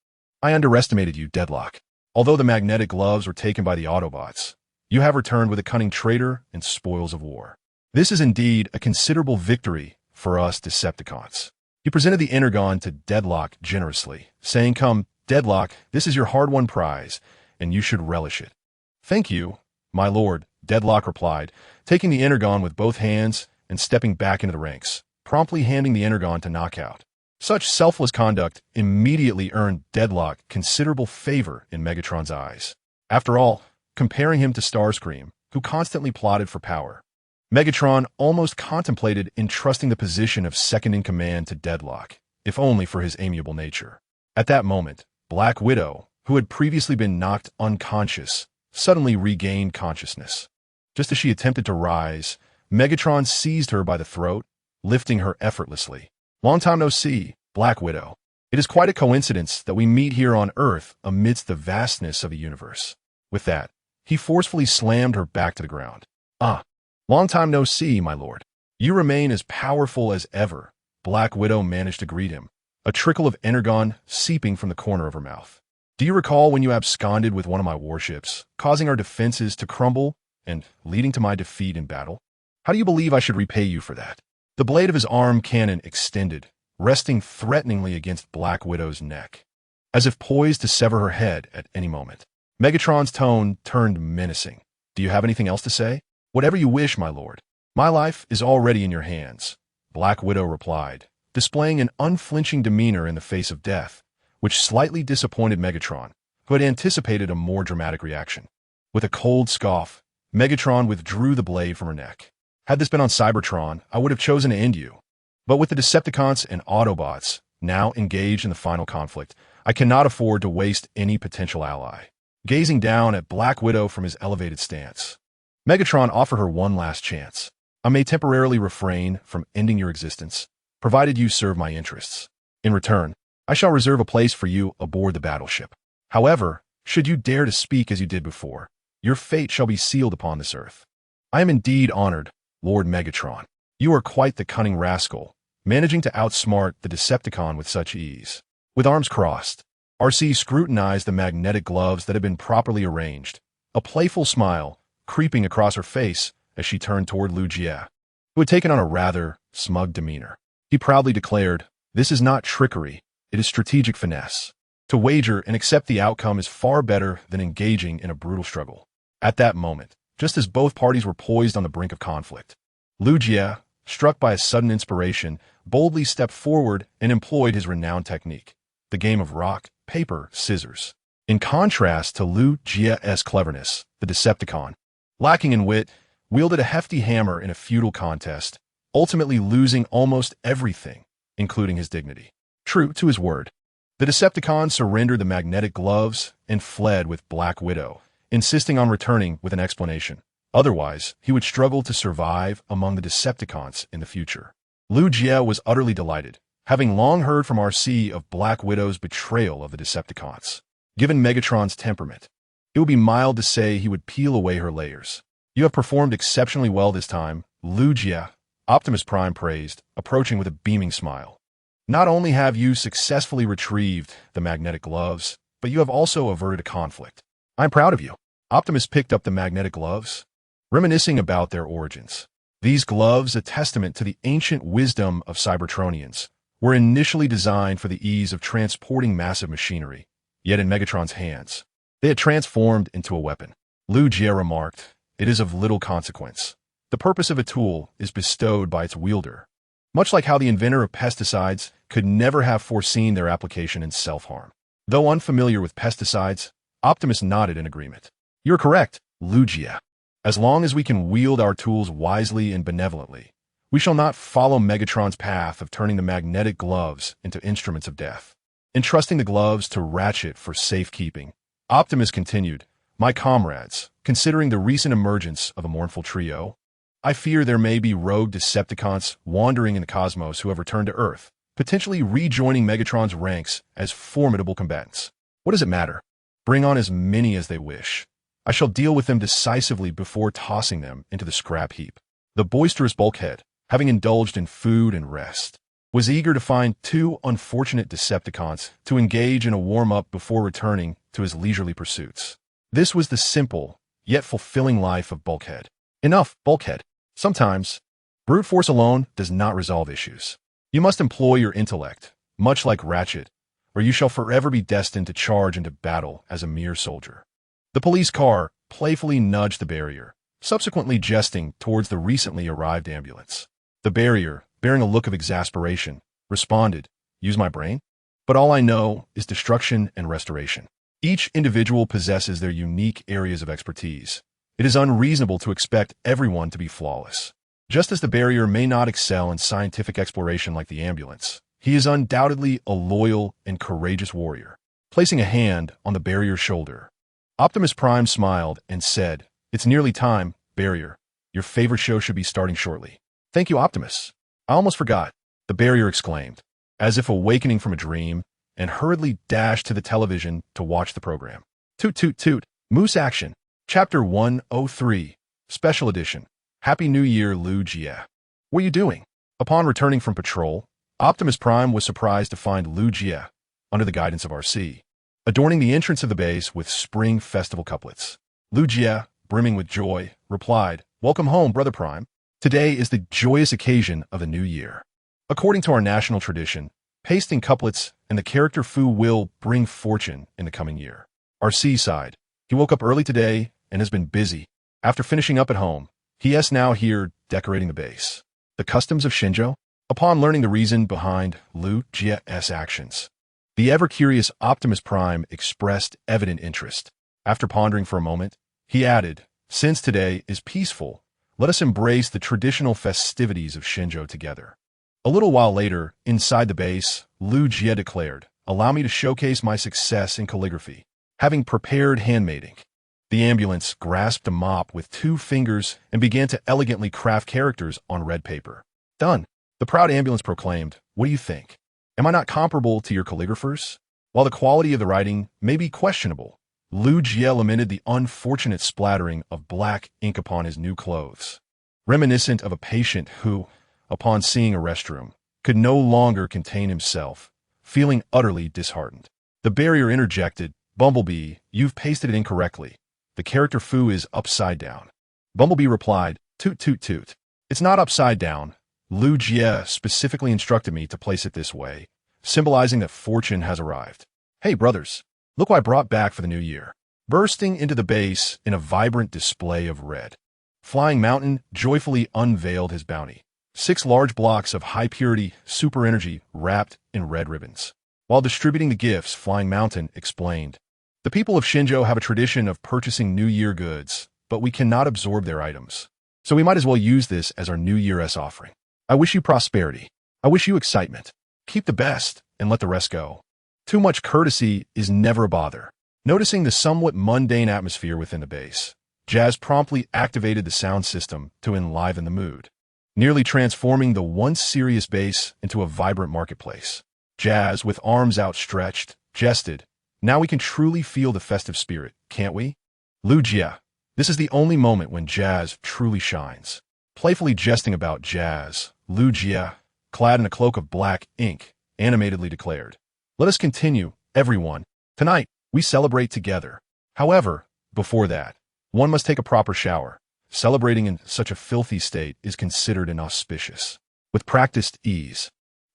I underestimated you, Deadlock. Although the magnetic gloves were taken by the Autobots, you have returned with a cunning traitor and spoils of war. This is indeed a considerable victory for us Decepticons. He presented the energon to Deadlock generously, saying, Come, Deadlock, this is your hard-won prize, and you should relish it. Thank you, my lord, Deadlock replied, taking the energon with both hands and stepping back into the ranks, promptly handing the energon to Knockout. Such selfless conduct immediately earned Deadlock considerable favor in Megatron's eyes. After all, comparing him to Starscream, who constantly plotted for power, Megatron almost contemplated entrusting the position of second-in-command to Deadlock, if only for his amiable nature. At that moment, Black Widow, who had previously been knocked unconscious, suddenly regained consciousness. Just as she attempted to rise, Megatron seized her by the throat, lifting her effortlessly. Long time no see, Black Widow. It is quite a coincidence that we meet here on Earth amidst the vastness of the universe. With that, he forcefully slammed her back to the ground. Long time no see, my lord. You remain as powerful as ever, Black Widow managed to greet him, a trickle of energon seeping from the corner of her mouth. Do you recall when you absconded with one of my warships, causing our defenses to crumble and leading to my defeat in battle? How do you believe I should repay you for that? The blade of his arm cannon extended, resting threateningly against Black Widow's neck, as if poised to sever her head at any moment. Megatron's tone turned menacing. Do you have anything else to say? Whatever you wish, my lord. My life is already in your hands, Black Widow replied, displaying an unflinching demeanor in the face of death, which slightly disappointed Megatron, who had anticipated a more dramatic reaction. With a cold scoff, Megatron withdrew the blade from her neck. Had this been on Cybertron, I would have chosen to end you. But with the Decepticons and Autobots now engaged in the final conflict, I cannot afford to waste any potential ally. Gazing down at Black Widow from his elevated stance, Megatron offered her one last chance. I may temporarily refrain from ending your existence, provided you serve my interests. In return, I shall reserve a place for you aboard the battleship. However, should you dare to speak as you did before, your fate shall be sealed upon this earth. I am indeed honored, Lord Megatron. You are quite the cunning rascal, managing to outsmart the Decepticon with such ease. With arms crossed, RC scrutinized the magnetic gloves that had been properly arranged, a playful smile creeping across her face as she turned toward Liu Jie, who had taken on a rather smug demeanor. He proudly declared, This is not trickery, it is strategic finesse. To wager and accept the outcome is far better than engaging in a brutal struggle. At that moment, just as both parties were poised on the brink of conflict, Liu Jie, struck by a sudden inspiration, boldly stepped forward and employed his renowned technique, the game of rock, paper, scissors. In contrast to Liu Jie's cleverness, the Decepticon, lacking in wit, wielded a hefty hammer in a feudal contest, ultimately losing almost everything, including his dignity. True to his word, the Decepticon surrendered the magnetic gloves and fled with Black Widow, insisting on returning with an explanation. Otherwise, he would struggle to survive among the Decepticons in the future. Liu Jie was utterly delighted, having long heard from RC of Black Widow's betrayal of the Decepticons. Given Megatron's temperament, it would be mild to say he would peel away her layers. You have performed exceptionally well this time, Liu Jie, Optimus Prime praised, approaching with a beaming smile. Not only have you successfully retrieved the magnetic gloves, but you have also averted a conflict. I'm proud of you. Optimus picked up the magnetic gloves, reminiscing about their origins. These gloves, a testament to the ancient wisdom of Cybertronians, were initially designed for the ease of transporting massive machinery, yet in Megatron's hands, they had transformed into a weapon. Liu Jie remarked, It is of little consequence, The purpose of a tool is bestowed by its wielder. Much like how the inventor of pesticides could never have foreseen their application in self-harm. Though unfamiliar with pesticides, Optimus nodded in agreement. You're correct, Lugia. As long as we can wield our tools wisely and benevolently, we shall not follow Megatron's path of turning the magnetic gloves into instruments of death. Entrusting the gloves to Ratchet for safekeeping, Optimus continued, My comrades, considering the recent emergence of a mournful trio, I fear there may be rogue Decepticons wandering in the cosmos who have returned to Earth, potentially rejoining Megatron's ranks as formidable combatants. What does it matter? Bring on as many as they wish. I shall deal with them decisively before tossing them into the scrap heap. The boisterous bulkhead, having indulged in food and rest, was eager to find two unfortunate Decepticons to engage in a warm-up before returning to his leisurely pursuits. This was the simple, yet fulfilling life of Bulkhead. Enough, Bulkhead. Sometimes, brute force alone does not resolve issues. You must employ your intellect, much like Ratchet, or you shall forever be destined to charge into battle as a mere soldier. The police car playfully nudged the barrier, subsequently jesting towards the recently arrived ambulance. The barrier, bearing a look of exasperation, responded, Use my brain? But all I know is destruction and restoration. Each individual possesses their unique areas of expertise. It is unreasonable to expect everyone to be flawless. Just as the barrier may not excel in scientific exploration like the ambulance, he is undoubtedly a loyal and courageous warrior. Placing a hand on the barrier's shoulder, Optimus Prime smiled and said, It's nearly time, Barrier. Your favorite show should be starting shortly. Thank you, Optimus. I almost forgot, the barrier exclaimed, as if awakening from a dream, and hurriedly dashed to the television to watch the program. Toot toot toot, Moose Action, Chapter 103, Special Edition. Happy New Year, Lugia. What are you doing? Upon returning from patrol, Optimus Prime was surprised to find Lugia, under the guidance of RC, adorning the entrance of the base with spring festival couplets. Lugia, brimming with joy, replied, Welcome home, Brother Prime. Today is the joyous occasion of the new year. According to our national tradition, pasting couplets and the character Fu will bring fortune in the coming year. RC sighed. He woke up early today and has been busy. After finishing up at home, he is now here decorating the base. The customs of Shinjo? Upon learning the reason behind Lugia's actions, the ever-curious Optimus Prime expressed evident interest. After pondering for a moment, he added, Since today is peaceful, let us embrace the traditional festivities of Shinjo together. A little while later, inside the base, Lugia declared, Allow me to showcase my success in calligraphy, having prepared handmade ink. The ambulance grasped a mop with 2 fingers and began to elegantly craft characters on red paper. Done. The proud ambulance proclaimed, What do you think? Am I not comparable to your calligraphers? While the quality of the writing may be questionable, Lugia lamented the unfortunate splattering of black ink upon his new clothes, reminiscent of a patient who, upon seeing a restroom, could no longer contain himself, feeling utterly disheartened. The barrier interjected, Bumblebee, you've pasted it incorrectly. The character Fu is upside down. Bumblebee replied, Toot toot toot. It's not upside down. Lugia specifically instructed me to place it this way, symbolizing that fortune has arrived. Hey brothers, look what I brought back for the new year. Bursting into the base in a vibrant display of red, Flying Mountain joyfully unveiled his bounty. 6 large blocks of high-purity super energy wrapped in red ribbons. While distributing the gifts, Flying Mountain explained, The people of Shinjo have a tradition of purchasing New Year goods, but we cannot absorb their items. So we might as well use this as our New Year's offering. I wish you prosperity. I wish you excitement. Keep the best and let the rest go. Too much courtesy is never a bother. Noticing the somewhat mundane atmosphere within the base, Jazz promptly activated the sound system to enliven the mood, nearly transforming the once serious base into a vibrant marketplace. Jazz, with arms outstretched, jested, Now we can truly feel the festive spirit, can't we? Lugia. This is the only moment when Jazz truly shines. Playfully jesting about Jazz, Lugia, clad in a cloak of black ink, animatedly declared, Let us continue, everyone. Tonight, we celebrate together. However, before that, one must take a proper shower. Celebrating in such a filthy state is considered inauspicious. With practiced ease,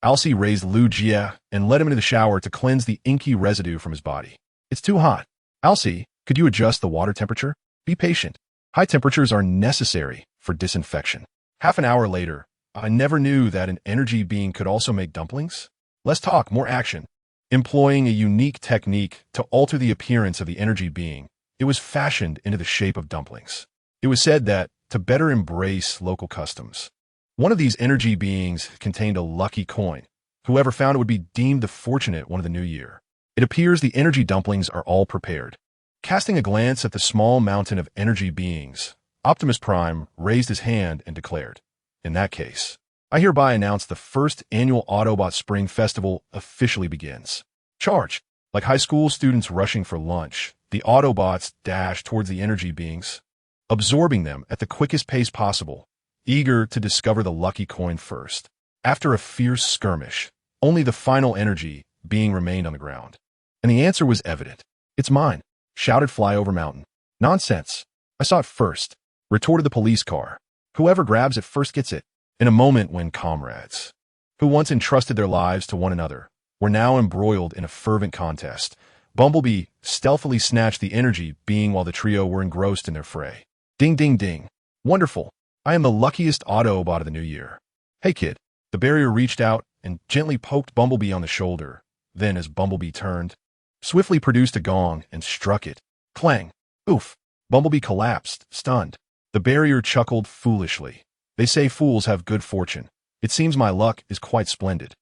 Alcee raised Lugia and led him into the shower to cleanse the inky residue from his body. It's too hot. Alcee, could you adjust the water temperature? Be patient. High temperatures are necessary for disinfection. Half an hour later, I never knew that an energy being could also make dumplings. Less talk, more action. Employing a unique technique to alter the appearance of the energy being, it was fashioned into the shape of dumplings. It was said that to better embrace local customs, one of these energy beings contained a lucky coin. Whoever found it would be deemed the fortunate one of the new year. It appears the energy dumplings are all prepared. Casting a glance at the small mountain of energy beings, Optimus Prime raised his hand and declared, "In that case, I hereby announce the first annual Autobot Spring Festival officially begins." Charged, like high school students rushing for lunch, the Autobots dashed towards the energy beings, absorbing them at the quickest pace possible, eager to discover the lucky coin first. After a fierce skirmish, only the final energy being remained on the ground. And the answer was evident. "It's mine," shouted Flyover Mountain. "Nonsense. I saw it first," retorted the police car. "Whoever grabs it first gets it." In a moment when comrades, who once entrusted their lives to one another, were now embroiled in a fervent contest, Bumblebee stealthily snatched the energy being while the trio were engrossed in their fray. Ding, ding, ding. "Wonderful. I am the luckiest Autobot of the new year." "Hey, kid." The barrier reached out and gently poked Bumblebee on the shoulder. Then, as Bumblebee turned, swiftly produced a gong and struck it. Clang. Oof. Bumblebee collapsed, stunned. The barrier chuckled foolishly. "They say fools have good fortune. It seems my luck is quite splendid."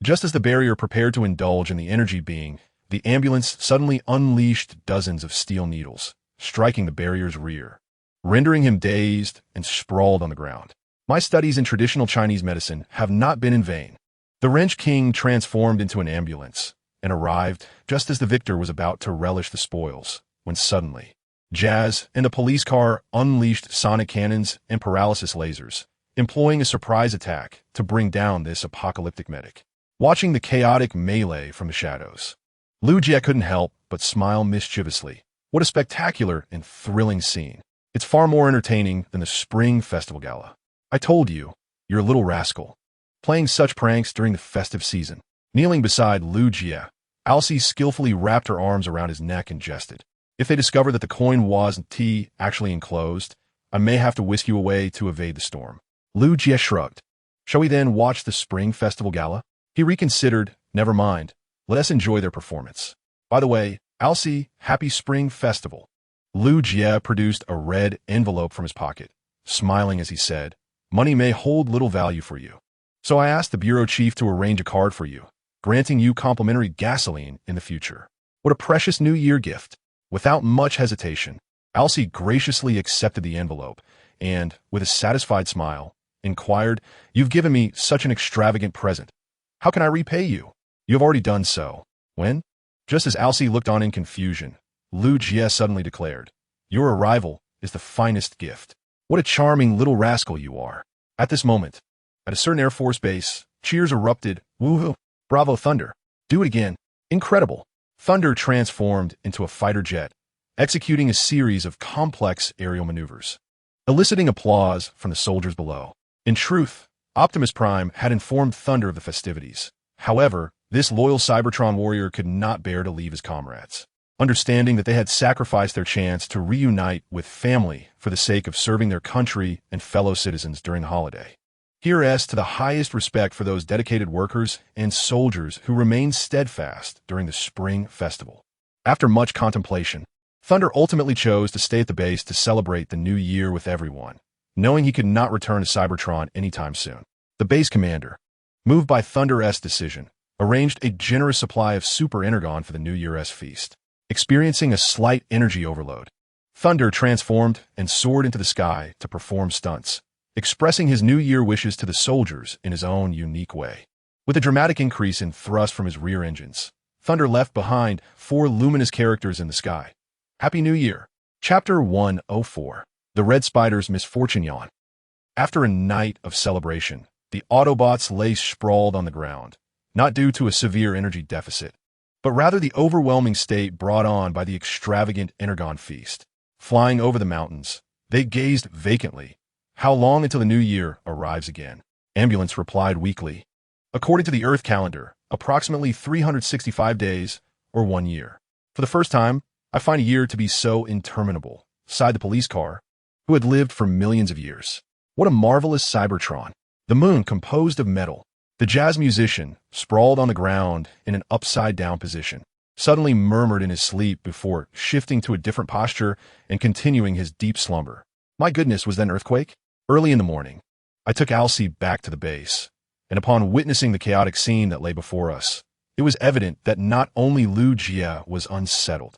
Just as the barrier prepared to indulge in the energy being, the ambulance suddenly unleashed dozens of steel needles, striking the barrier's rear, rendering him dazed and sprawled on the ground. My studies in traditional Chinese medicine have not been in vain. The Wrench King transformed into an ambulance and arrived just as the victor was about to relish the spoils, when suddenly, Jazz and the police car unleashed sonic cannons and paralysis lasers, employing a surprise attack to bring down this apocalyptic medic. Watching the chaotic melee from the shadows, Lu Jie couldn't help but smile mischievously. What a spectacular and thrilling scene. It's far more entertaining than the Spring Festival Gala. I told you, you're a little rascal, playing such pranks during the festive season. Kneeling beside Lu Jie, Alcee skillfully wrapped her arms around his neck and jested. "If they discover that the coin wasn't actually enclosed, I may have to whisk you away to evade the storm." Lu Jie shrugged. "Shall we then watch the Spring Festival Gala?" He reconsidered. "Never mind. Let us enjoy their performance. By the way, Alcee, happy Spring Festival." Lu Jie produced a red envelope from his pocket, smiling as he said, "Money may hold little value for you. So I asked the bureau chief to arrange a card for you, granting you complimentary gasoline in the future. What a precious New Year gift." Without much hesitation, Alcee graciously accepted the envelope and, with a satisfied smile, inquired, "You've given me such an extravagant present. How can I repay you?" "You have already done so." "When?" Just as Alcee looked on in confusion, Lu Jie suddenly declared, "Your arrival is the finest gift. What a charming little rascal you are." At this moment, at a certain Air Force base, cheers erupted. "Woohoo! Bravo, Thunder! Do it again! Incredible!" Thunder transformed into a fighter jet, executing a series of complex aerial maneuvers, eliciting applause from the soldiers below. In truth, Optimus Prime had informed Thunder of the festivities. However, this loyal Cybertron warrior could not bear to leave his comrades, understanding that they had sacrificed their chance to reunite with family for the sake of serving their country and fellow citizens during the holiday. Here's to the highest respect for those dedicated workers and soldiers who remained steadfast during the Spring Festival. After much contemplation, Thunder ultimately chose to stay at the base to celebrate the new year with everyone, knowing he could not return to Cybertron anytime soon. The base commander, moved by Thunder's decision, arranged a generous supply of super energon for the New Year's feast. Experiencing a slight energy overload, Thunder transformed and soared into the sky to perform stunts, expressing his New Year wishes to the soldiers in his own unique way. With a dramatic increase in thrust from his rear engines, Thunder left behind 4 luminous characters in the sky. Happy New Year! Chapter 104. The Red Spider's Misfortune Yawn. After a night of celebration, the Autobots lay sprawled on the ground, not due to a severe energy deficit, but rather the overwhelming state brought on by the extravagant Energon feast. Flying over the mountains, they gazed vacantly. How long until the new year arrives again? Ambulance replied weakly. According to the Earth calendar, approximately 365 days, or 1 year. For the first time, I find a year to be so interminable, sighed the police car. who had lived for millions of years. What a marvelous Cybertron. The moon composed of metal. The jazz musician, sprawled on the ground in an upside-down position, suddenly murmured in his sleep before shifting to a different posture and continuing his deep slumber. My goodness, was that an earthquake? Early in the morning, I took Alcy back to the base, and upon witnessing the chaotic scene that lay before us, it was evident that not only Lu Jia was unsettled.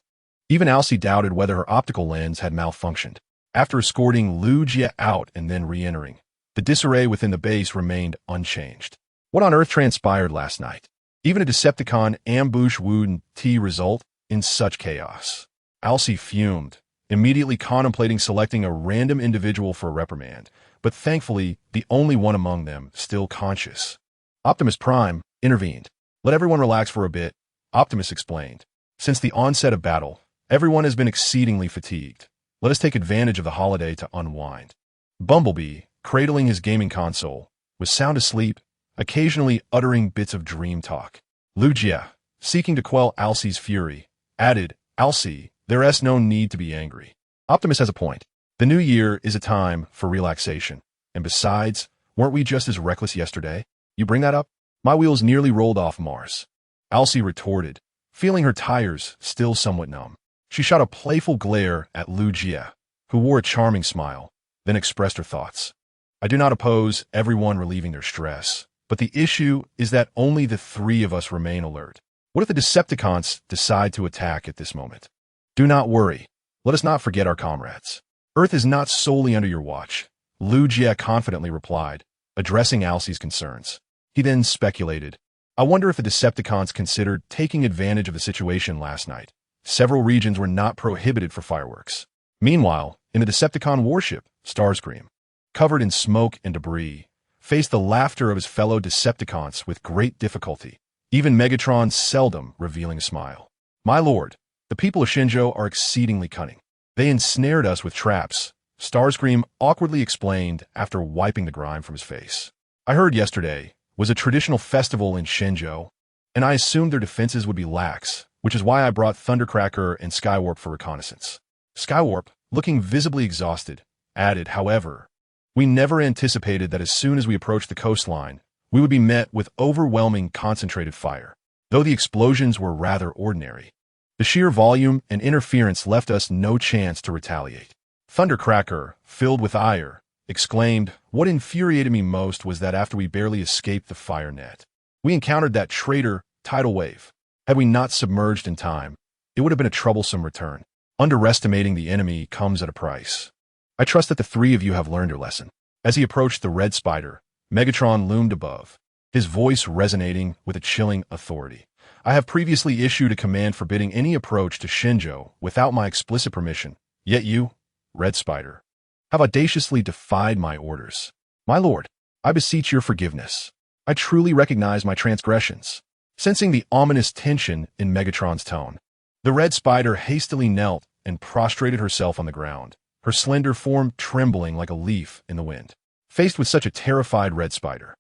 Even Alcy doubted whether her optical lens had malfunctioned. After escorting Lu Jia out and then re-entering, the disarray within the base remained unchanged. What on earth transpired last night? Even a Decepticon ambush wouldn't result in such chaos. Alcy fumed, immediately contemplating selecting a random individual for a reprimand, but thankfully the only one among them still conscious. Optimus Prime intervened. Let everyone relax for a bit, Optimus explained. Since the onset of battle, everyone has been exceedingly fatigued. Let us take advantage of the holiday to unwind. Bumblebee, cradling his gaming console, was sound asleep, occasionally uttering bits of dream talk. Lu Jia, seeking to quell Alcy's fury, added, Alcy, there's no need to be angry. Optimus has a point. The new year is a time for relaxation. And besides, weren't we just as reckless yesterday? You bring that up? My wheels nearly rolled off Mars. Alcy retorted, feeling her tires still somewhat numb. She shot a playful glare at Lu Jia, who wore a charming smile, then expressed her thoughts. I do not oppose everyone relieving their stress, but the issue is that only the three of us remain alert. What if the Decepticons decide to attack at this moment? Do not worry. Let us not forget our comrades. Earth is not solely under your watch, Lu Jia confidently replied, addressing Alcy's concerns. He then speculated, I wonder if the Decepticons considered taking advantage of the situation last night. Several regions were not prohibited for fireworks. Meanwhile, in the Decepticon warship, Starscream, covered in smoke and debris, faced the laughter of his fellow Decepticons with great difficulty, even Megatron seldom revealing a smile. My lord, the people of Shenzhou are exceedingly cunning. They ensnared us with traps, Starscream awkwardly explained after wiping the grime from his face. I heard yesterday was a traditional festival in Shenzhou, and I assumed their defenses would be lax, which is why I brought Thundercracker and Skywarp for reconnaissance. Skywarp, looking visibly exhausted, added, however, we never anticipated that as soon as we approached the coastline, we would be met with overwhelming concentrated fire, though the explosions were rather ordinary. The sheer volume and interference left us no chance to retaliate. Thundercracker, filled with ire, exclaimed, what infuriated me most was that after we barely escaped the fire net, we encountered that traitor tidal wave. Had we not submerged in time, it would have been a troublesome return. Underestimating the enemy comes at a price. I trust that the three of you have learned your lesson. As he approached the Red Spider, Megatron loomed above, his voice resonating with a chilling authority. I have previously issued a command forbidding any approach to Shenzhou without my explicit permission, yet you, Red Spider, have audaciously defied my orders. My lord, I beseech your forgiveness. I truly recognize my transgressions. Sensing the ominous tension in Megatron's tone, the Red Spider hastily knelt and prostrated herself on the ground, her slender form trembling like a leaf in the wind. Faced with such a terrified Red Spider,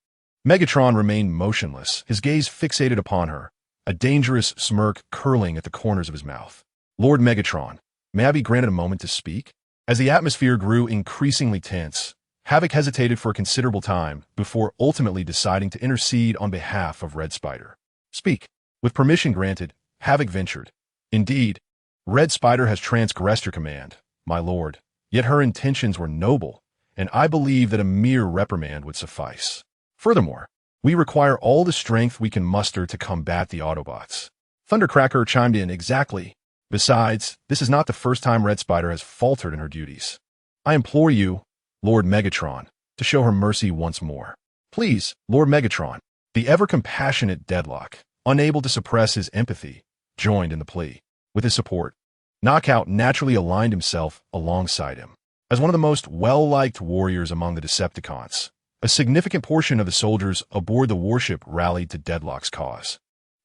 Megatron remained motionless, his gaze fixated upon her, a dangerous smirk curling at the corners of his mouth. Lord Megatron, may I be granted a moment to speak? As the atmosphere grew increasingly tense, Havoc hesitated for a considerable time before ultimately deciding to intercede on behalf of Red Spider. Speak. With permission granted, Havoc ventured. Indeed, Red Spider has transgressed your command, my lord, yet her intentions were noble, and I believe that a mere reprimand would suffice. Furthermore, we require all the strength we can muster to combat the Autobots. Thundercracker chimed in, exactly. Besides, this is not the first time Red Spider has faltered in her duties. I implore you, Lord Megatron, to show her mercy once more. Please, Lord Megatron. The ever-compassionate Deadlock, unable to suppress his empathy, joined in the plea. With his support, Knockout naturally aligned himself alongside him. As one of the most well-liked warriors among the Decepticons, a significant portion of the soldiers aboard the warship rallied to Deadlock's cause,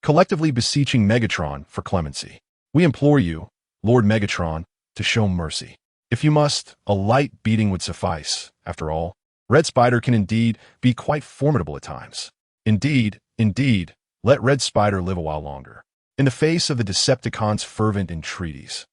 collectively beseeching Megatron for clemency. We implore you, Lord Megatron, to show mercy. If you must, a light beating would suffice. After all, Red Spider can indeed be quite formidable at times. Indeed, let Red Spider live a while longer. In the face of the Decepticons' fervent entreaties,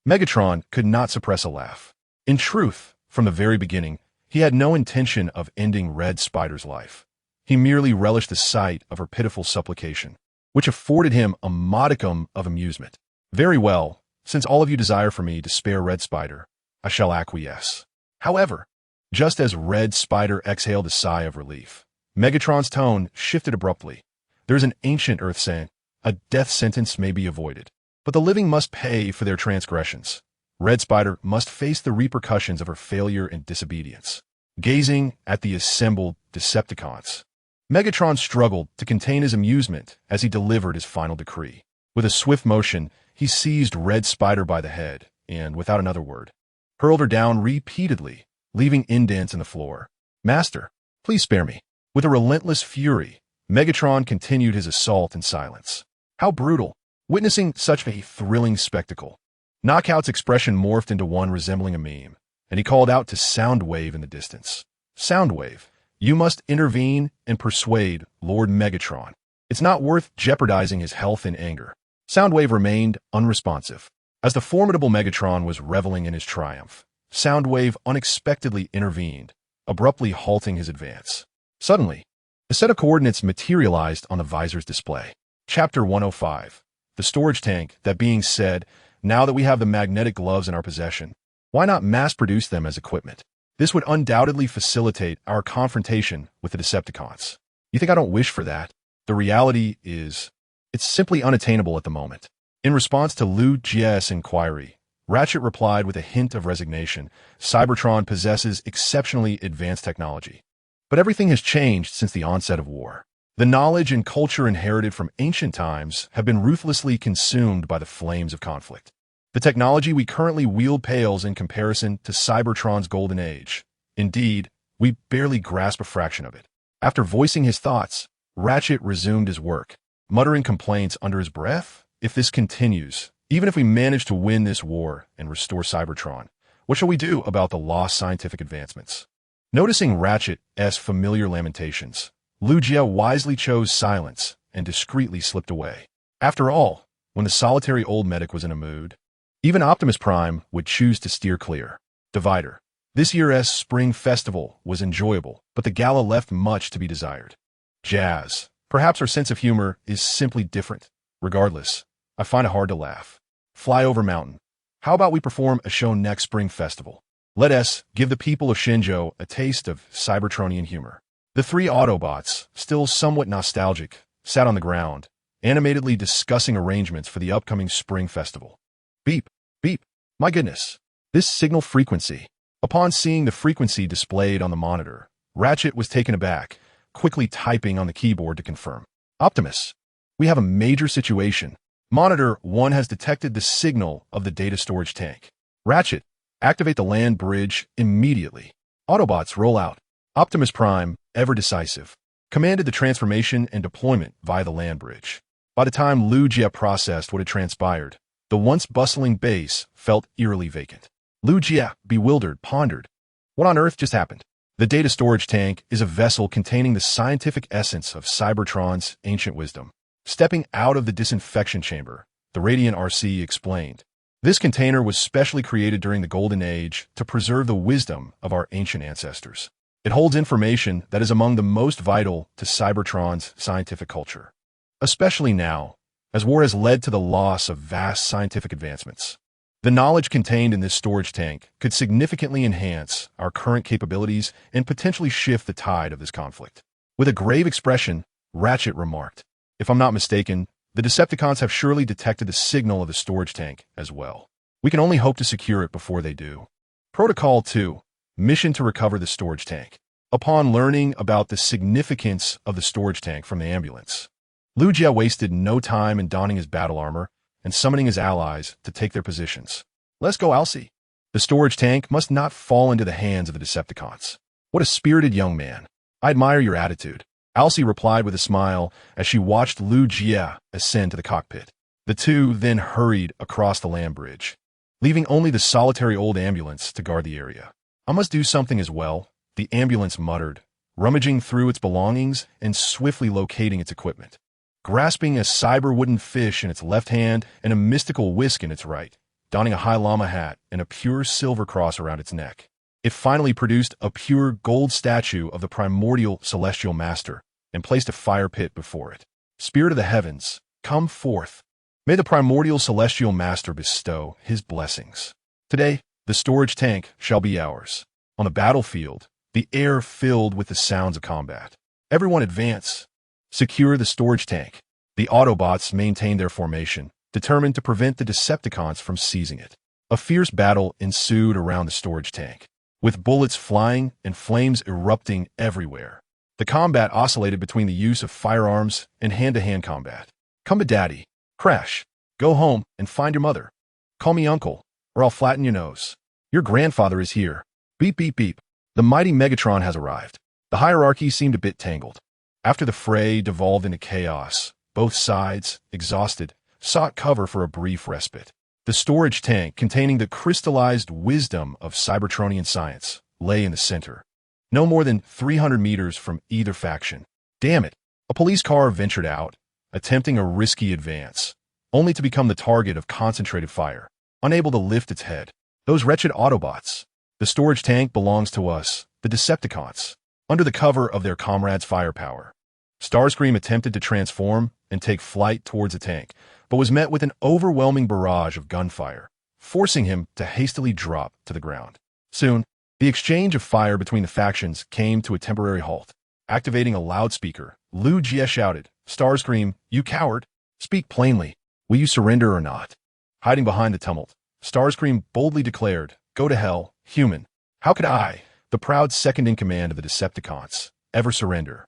Megatron could not suppress a laugh. In truth, From the very beginning, he had no intention of ending Red Spider's life. He merely relished the sight of her pitiful supplication, which afforded him a modicum of amusement. Very well, since all of you desire for me to spare Red Spider, I shall acquiesce. However, just as Red Spider exhaled a sigh of relief, Megatron's tone shifted abruptly. There's an ancient Earth saying, a death sentence may be avoided, but the living must pay for their transgressions. Red Spider must face the repercussions of her failure and disobedience. Gazing at the assembled Decepticons, Megatron struggled to contain his amusement as he delivered his final decree. With a swift motion, he seized Red Spider by the head and, without another word, hurled her down repeatedly, leaving indents in the floor. Master, please spare me. With a relentless fury, Megatron continued his assault in silence. How brutal! Witnessing such a thrilling spectacle, Knockout's expression morphed into one resembling a meme, and he called out to Soundwave in the distance. Soundwave, you must intervene and persuade Lord Megatron. It's not worth jeopardizing his health in anger. Soundwave remained unresponsive. As the formidable Megatron was reveling in his triumph, Soundwave unexpectedly intervened, abruptly halting his advance. Suddenly, a set of coordinates materialized on the visor's display. Chapter 105. The storage tank. That being said, now that we have the magnetic gloves in our possession, why not mass-produce them as equipment? This would undoubtedly facilitate our confrontation with the Decepticons. You think I don't wish for that? The reality is, it's simply unattainable at the moment. In response to Lu Jia's inquiry, Ratchet replied with a hint of resignation. Cybertron possesses exceptionally advanced technology. But everything has changed since the onset of war. The knowledge and culture inherited from ancient times have been ruthlessly consumed by the flames of conflict. The technology we currently wield pales in comparison to Cybertron's golden age. Indeed, we barely grasp a fraction of it. After voicing his thoughts, Ratchet resumed his work, muttering complaints under his breath. If this continues, even if we manage to win this war and restore Cybertron, what shall we do about the lost scientific advancements? Noticing Ratchet's familiar lamentations, Lu Jia wisely chose silence and discreetly slipped away. After all, when the solitary old medic was in a mood, even Optimus Prime would choose to steer clear. Divider. This year's Spring Festival was enjoyable, but the gala left much to be desired. Jazz. Perhaps our sense of humor is simply different. Regardless, I find it hard to laugh. Flyover Mountain. How about we perform a show next Spring Festival? Let us give the people of Shinjo a taste of Cybertronian humor. The three Autobots, still somewhat nostalgic, sat on the ground, animatedly discussing arrangements for the upcoming Spring Festival. Beep, beep. My goodness. This signal frequency. Upon seeing the frequency displayed on the monitor, Ratchet was taken aback, quickly typing on the keyboard to confirm. Optimus, we have a major situation. Monitor 1 has detected the signal of the data storage tank. Ratchet, activate the land bridge immediately. Autobots roll out. Optimus Prime, ever decisive, commanded the transformation and deployment via the land bridge. By the time Lu Jia processed what had transpired, the once bustling base felt eerily vacant. Lu Jia, bewildered, pondered. What on earth just happened? The data storage tank is a vessel containing the scientific essence of Cybertron's ancient wisdom. Stepping out of the disinfection chamber, the Radiant RC explained. This container was specially created during the Golden Age to preserve the wisdom of our ancient ancestors. It holds information that is among the most vital to Cybertron's scientific culture, especially now, as war has led to the loss of vast scientific advancements. The knowledge contained in this storage tank could significantly enhance our current capabilities and potentially shift the tide of this conflict. With a grave expression, Ratchet remarked, if I'm not mistaken, the Decepticons have surely detected the signal of the storage tank as well. We can only hope to secure it before they do. Protocol 2. Mission to recover the storage tank. Upon learning about the significance of the storage tank from the ambulance, Lu Jia wasted no time in donning his battle armor and summoning his allies to take their positions. Let's go, Alcy. The storage tank must not fall into the hands of the Decepticons. What a spirited young man. I admire your attitude. Alcy replied with a smile as she watched Lu Jia ascend to the cockpit. The two then hurried across the land bridge, leaving only the solitary old ambulance to guard the area. I must do something as well, the ambulance muttered, rummaging through its belongings and swiftly locating its equipment. Grasping a cyber wooden fish in its left hand and a mystical whisk in its right, donning a high llama hat and a pure silver cross around its neck, It finally produced a pure gold statue of the primordial celestial master and placed a fire pit before it. Spirit of the heavens, come forth. May the primordial celestial master bestow his blessings. Today, the storage tank shall be ours. On the battlefield, the air filled with the sounds of combat. Everyone advance. Secure the storage tank. The Autobots maintained their formation, determined to prevent the Decepticons from seizing it. A fierce battle ensued around the storage tank, with bullets flying and flames erupting everywhere. The combat oscillated between the use of firearms and hand-to-hand combat. Come to daddy. Crash. Go home and find your mother. Call me uncle, or I'll flatten your nose. Your grandfather is here. Beep, beep, beep. The mighty Megatron has arrived. The hierarchy seemed a bit tangled. After the fray devolved into chaos, both sides, exhausted, sought cover for a brief respite. The storage tank, containing the crystallized wisdom of Cybertronian science, lay in the center, no more than 300 meters from either faction. Damn it! A police car ventured out, attempting a risky advance, only to become the target of concentrated fire, unable to lift its head. Those wretched Autobots. The storage tank belongs to us, the Decepticons, under the cover of their comrades' firepower. Starscream attempted to transform and take flight towards the tank, but was met with an overwhelming barrage of gunfire, forcing him to hastily drop to the ground. Soon, the exchange of fire between the factions came to a temporary halt. Activating a loudspeaker, Liu Jie shouted, "Starscream, you coward! Speak plainly. Will you surrender or not?" Hiding behind the tumult, Starscream boldly declared, "Go to hell, human. How could I, the proud second-in-command of the Decepticons, ever surrender?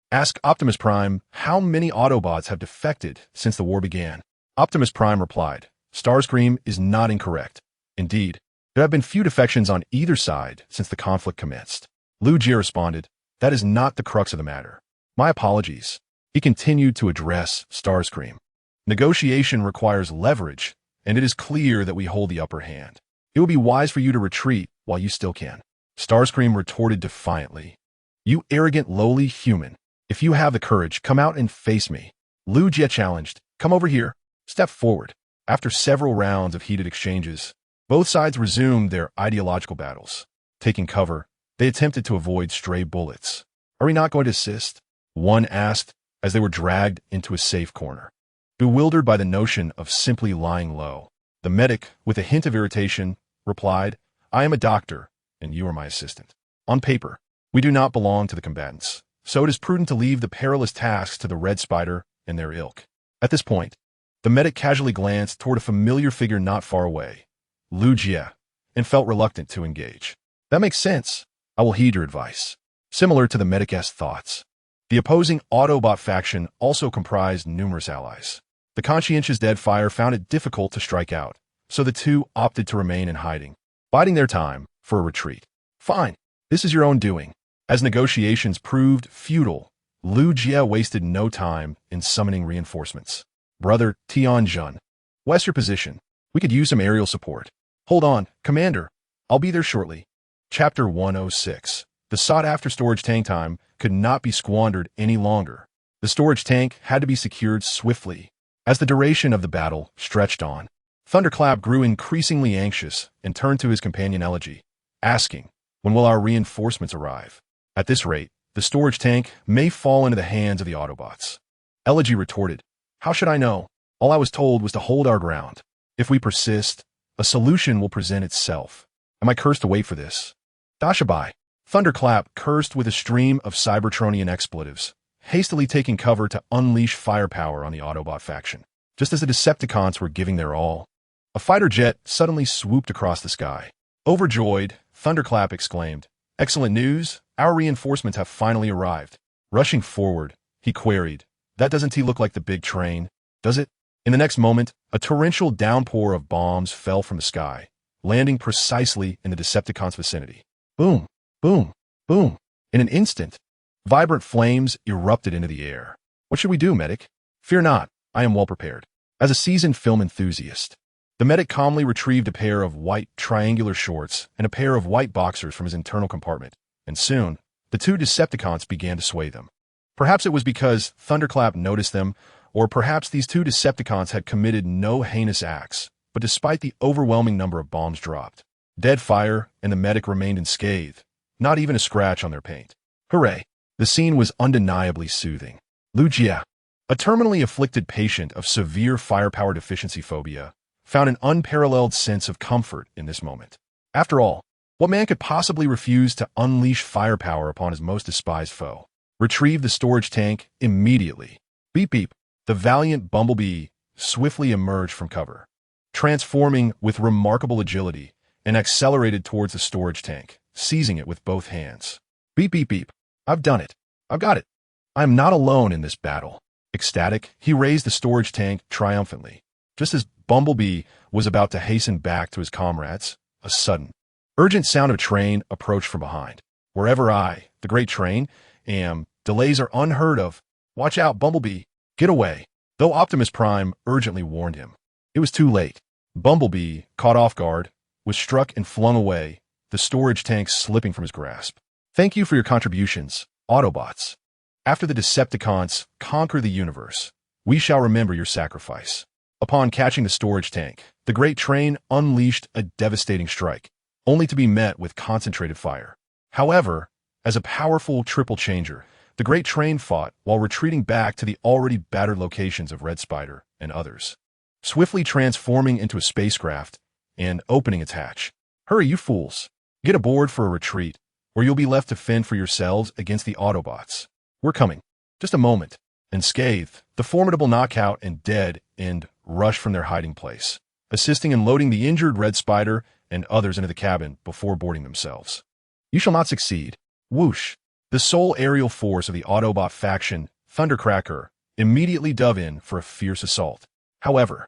Ask Optimus Prime how many Autobots have defected since the war began." Optimus Prime replied, "Starscream is not incorrect. Indeed, there have been few defections on either side since the conflict commenced." Liu Jie responded, "That is not the crux of the matter. My apologies." He continued to address Starscream. "Negotiation requires leverage, and it is clear that we hold the upper hand. It would be wise for you to retreat while you still can." Starscream retorted defiantly, "You arrogant, lowly human. If you have the courage, come out and face me." Liu Jie challenged, "Come over here. Step forward." After several rounds of heated exchanges, both sides resumed their ideological battles. Taking cover, they attempted to avoid stray bullets. "Are we not going to assist?" one asked as they were dragged into a safe corner. Bewildered by the notion of simply lying low, the medic, with a hint of irritation, replied, "I am a doctor, and you are my assistant. On paper, we do not belong to the combatants, so it is prudent to leave the perilous tasks to the Red Spider and their ilk." At this point, the medic casually glanced toward a familiar figure not far away, Liu Jie, and felt reluctant to engage. "That makes sense. I will heed your advice." Similar to the medic's thoughts, the opposing Autobot faction also comprised numerous allies. The conscientious Deadfire found it difficult to strike out, so the two opted to remain in hiding, biding their time for a retreat. "Fine, this is your own doing." As negotiations proved futile, Liu Jie wasted no time in summoning reinforcements. "Brother Tianjun, what's your position? We could use some aerial support." "Hold on, Commander. I'll be there shortly." Chapter 106. The sought-after storage tank time could not be squandered any longer. The storage tank had to be secured swiftly. As the duration of the battle stretched on, Thunderclap grew increasingly anxious and turned to his companion Elegy, asking, "When will our reinforcements arrive? At this rate, the storage tank may fall into the hands of the Autobots." Elegy retorted, "How should I know? All I was told was to hold our ground. If we persist, a solution will present itself. Am I cursed to wait for this?" "Dashabai." Thunderclap cursed with a stream of Cybertronian expletives, hastily taking cover to unleash firepower on the Autobot faction. Just as the Decepticons were giving their all, a fighter jet suddenly swooped across the sky. Overjoyed, Thunderclap exclaimed, "Excellent news! Our reinforcements have finally arrived." Rushing forward, he queried, "That doesn't look like the big train, does it?" In the next moment, a torrential downpour of bombs fell from the sky, landing precisely in the Decepticons' vicinity. Boom! Boom! Boom! In an instant, vibrant flames erupted into the air. "What should we do, medic?" "Fear not, I am well prepared." As a seasoned film enthusiast, the medic calmly retrieved a pair of white triangular shorts and a pair of white boxers from his internal compartment, and soon, the two Decepticons began to sway them. Perhaps it was because Thunderclap noticed them, or perhaps these two Decepticons had committed no heinous acts, but despite the overwhelming number of bombs dropped, Dead fire, and the medic remained unscathed, not even a scratch on their paint. Hooray! The scene was undeniably soothing. Lucia, a terminally afflicted patient of severe firepower deficiency phobia, found an unparalleled sense of comfort in this moment. After all, what man could possibly refuse to unleash firepower upon his most despised foe? Retrieve the storage tank immediately. Beep beep. The valiant Bumblebee swiftly emerged from cover, transforming with remarkable agility and accelerated towards the storage tank, seizing it with both hands. Beep beep beep. I've done it. I've got it. I am not alone in this battle. Ecstatic, he raised the storage tank triumphantly. Just as Bumblebee was about to hasten back to his comrades, a sudden, urgent sound of a train approached from behind. Wherever I, the great train, am, delays are unheard of. Watch out, Bumblebee. Get away. Though Optimus Prime urgently warned him, it was too late. Bumblebee, caught off guard, was struck and flung away, the storage tank slipping from his grasp. Thank you for your contributions, Autobots. After the Decepticons conquer the universe, we shall remember your sacrifice. Upon catching the storage tank, the great train unleashed a devastating strike, only to be met with concentrated fire. However, as a powerful triple changer, the great train fought while retreating back to the already battered locations of Red Spider and others, swiftly transforming into a spacecraft and opening its hatch. Hurry, you fools. Get aboard for a retreat, or you'll be left to fend for yourselves against the Autobots. We're coming. Just a moment. Unscathed, the formidable Knockout and Dead End rushed from their hiding place, assisting in loading the injured Red Spider and others into the cabin before boarding themselves. You shall not succeed. Whoosh! The sole aerial force of the Autobot faction, Thundercracker, immediately dove in for a fierce assault. However,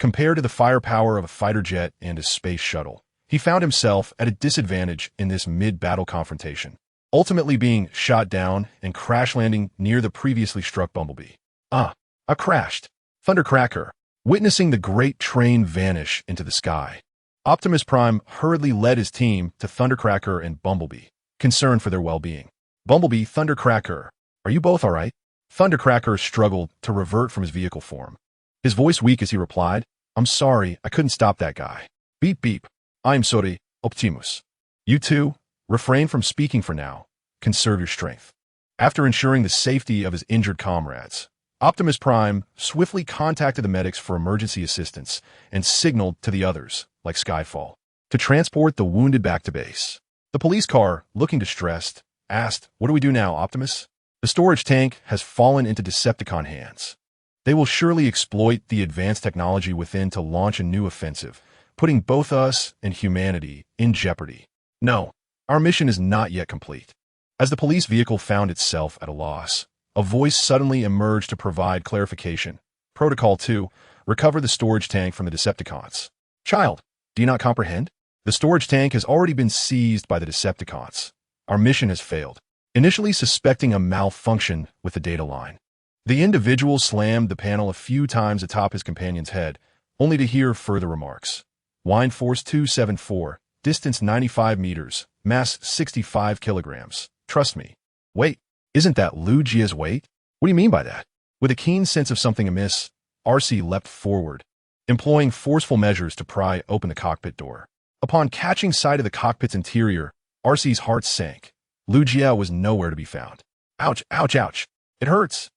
compared to the firepower of a fighter jet and a space shuttle, he found himself at a disadvantage in this mid-battle confrontation, ultimately being shot down and crash-landing near the previously struck Bumblebee. I crashed. Thundercracker, witnessing the great train vanish into the sky. Optimus Prime hurriedly led his team to Thundercracker and Bumblebee, concerned for their well-being. Bumblebee, Thundercracker, are you both all right? Thundercracker struggled to revert from his vehicle form, his voice weak as he replied, I'm sorry, I couldn't stop that guy. Beep beep. I'm sorry, Optimus. You two, refrain from speaking for now. Conserve your strength. After ensuring the safety of his injured comrades, Optimus Prime swiftly contacted the medics for emergency assistance and signaled to the others, like Skyfall, to transport the wounded back to base. The police car, looking distressed, asked, What do we do now, Optimus? The storage tank has fallen into Decepticon hands. They will surely exploit the advanced technology within to launch a new offensive, putting both us and humanity in jeopardy. No, our mission is not yet complete. As the police vehicle found itself at a loss, a voice suddenly emerged to provide clarification. Protocol 2, recover the storage tank from the Decepticons. Child, do you not comprehend? The storage tank has already been seized by the Decepticons. Our mission has failed. Initially suspecting a malfunction with the data line, the individual slammed the panel a few times atop his companion's head, only to hear further remarks. Wind force 274, distance 95 meters, mass 65 kilograms. Trust me. Wait, isn't that Lucia's weight? What do you mean by that? With a keen sense of something amiss, RC leapt forward, employing forceful measures to pry open the cockpit door. Upon catching sight of the cockpit's interior, RC's heart sank. Lucia was nowhere to be found. Ouch, ouch, ouch. It hurts.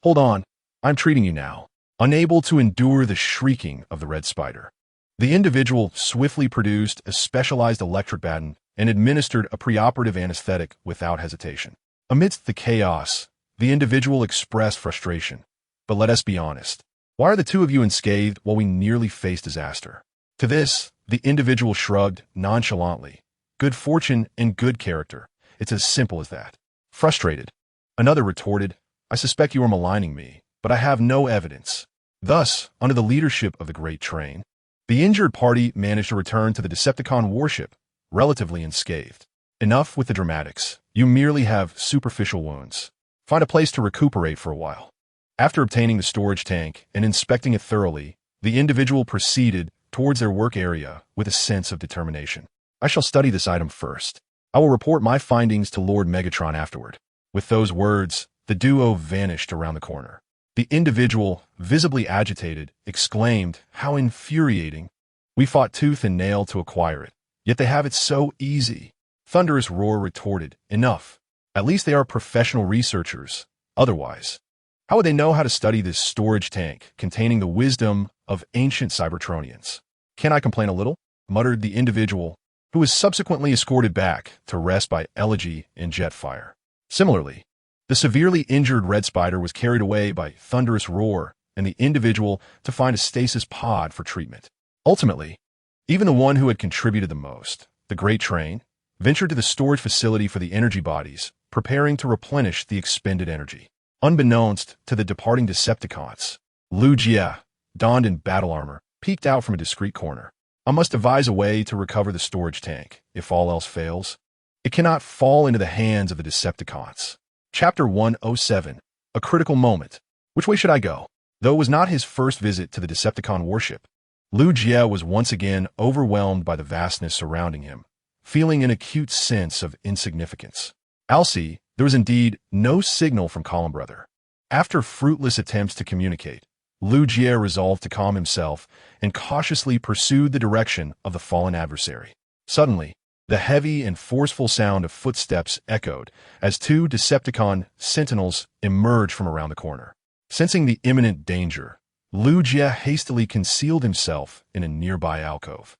Hold on. I'm treating you now. Unable to endure the shrieking of the Red Spider, the individual swiftly produced a specialized electric baton and administered a preoperative anesthetic without hesitation. Amidst the chaos, the individual expressed frustration. But let us be honest. Why are the two of you unscathed while we nearly face disaster? To this, the individual shrugged nonchalantly. Good fortune and good character. It's as simple as that. Frustrated, another retorted, I suspect you are maligning me, but I have no evidence. Thus, under the leadership of the Great Train, the injured party managed to return to the Decepticon warship, relatively unscathed. Enough with the dramatics. You merely have superficial wounds. Find a place to recuperate for a while. After obtaining the storage tank and inspecting it thoroughly, the individual proceeded towards their work area with a sense of determination. I shall study this item first. I will report my findings to Lord Megatron afterward. With those words, the duo vanished around the corner. The individual, visibly agitated, exclaimed, How infuriating. We fought tooth and nail to acquire it, Yet they have it so easy. Thunderous Roar retorted, enough. At least they are professional researchers. Otherwise, how would they know how to study this storage tank containing the wisdom of ancient Cybertronians? Can I complain a little? Muttered the individual, who was subsequently escorted back to rest by Elegy and Jetfire. Similarly, the severely injured Red Spider was carried away by Thunderous Roar and the individual to find a stasis pod for treatment. Ultimately, even the one who had contributed the most, the Great Train, ventured to the storage facility for the energy bodies, preparing to replenish the expended energy. Unbeknownst to the departing Decepticons, Lu Jie, donned in battle armor, peeked out from a discreet corner. I must devise a way to recover the storage tank, if all else fails. It cannot fall into the hands of the Decepticons. Chapter 107, A Critical Moment. Which way should I go? Though it was not his first visit to the Decepticon warship, Lu Jie was once again overwhelmed by the vastness surrounding him, feeling an acute sense of insignificance. Alcee, there was indeed no signal from Column Brother. After fruitless attempts to communicate, Lu Jie resolved to calm himself and cautiously pursued the direction of the fallen adversary. Suddenly, the heavy and forceful sound of footsteps echoed as two Decepticon sentinels emerged from around the corner. Sensing the imminent danger, Lu Jie hastily concealed himself in a nearby alcove.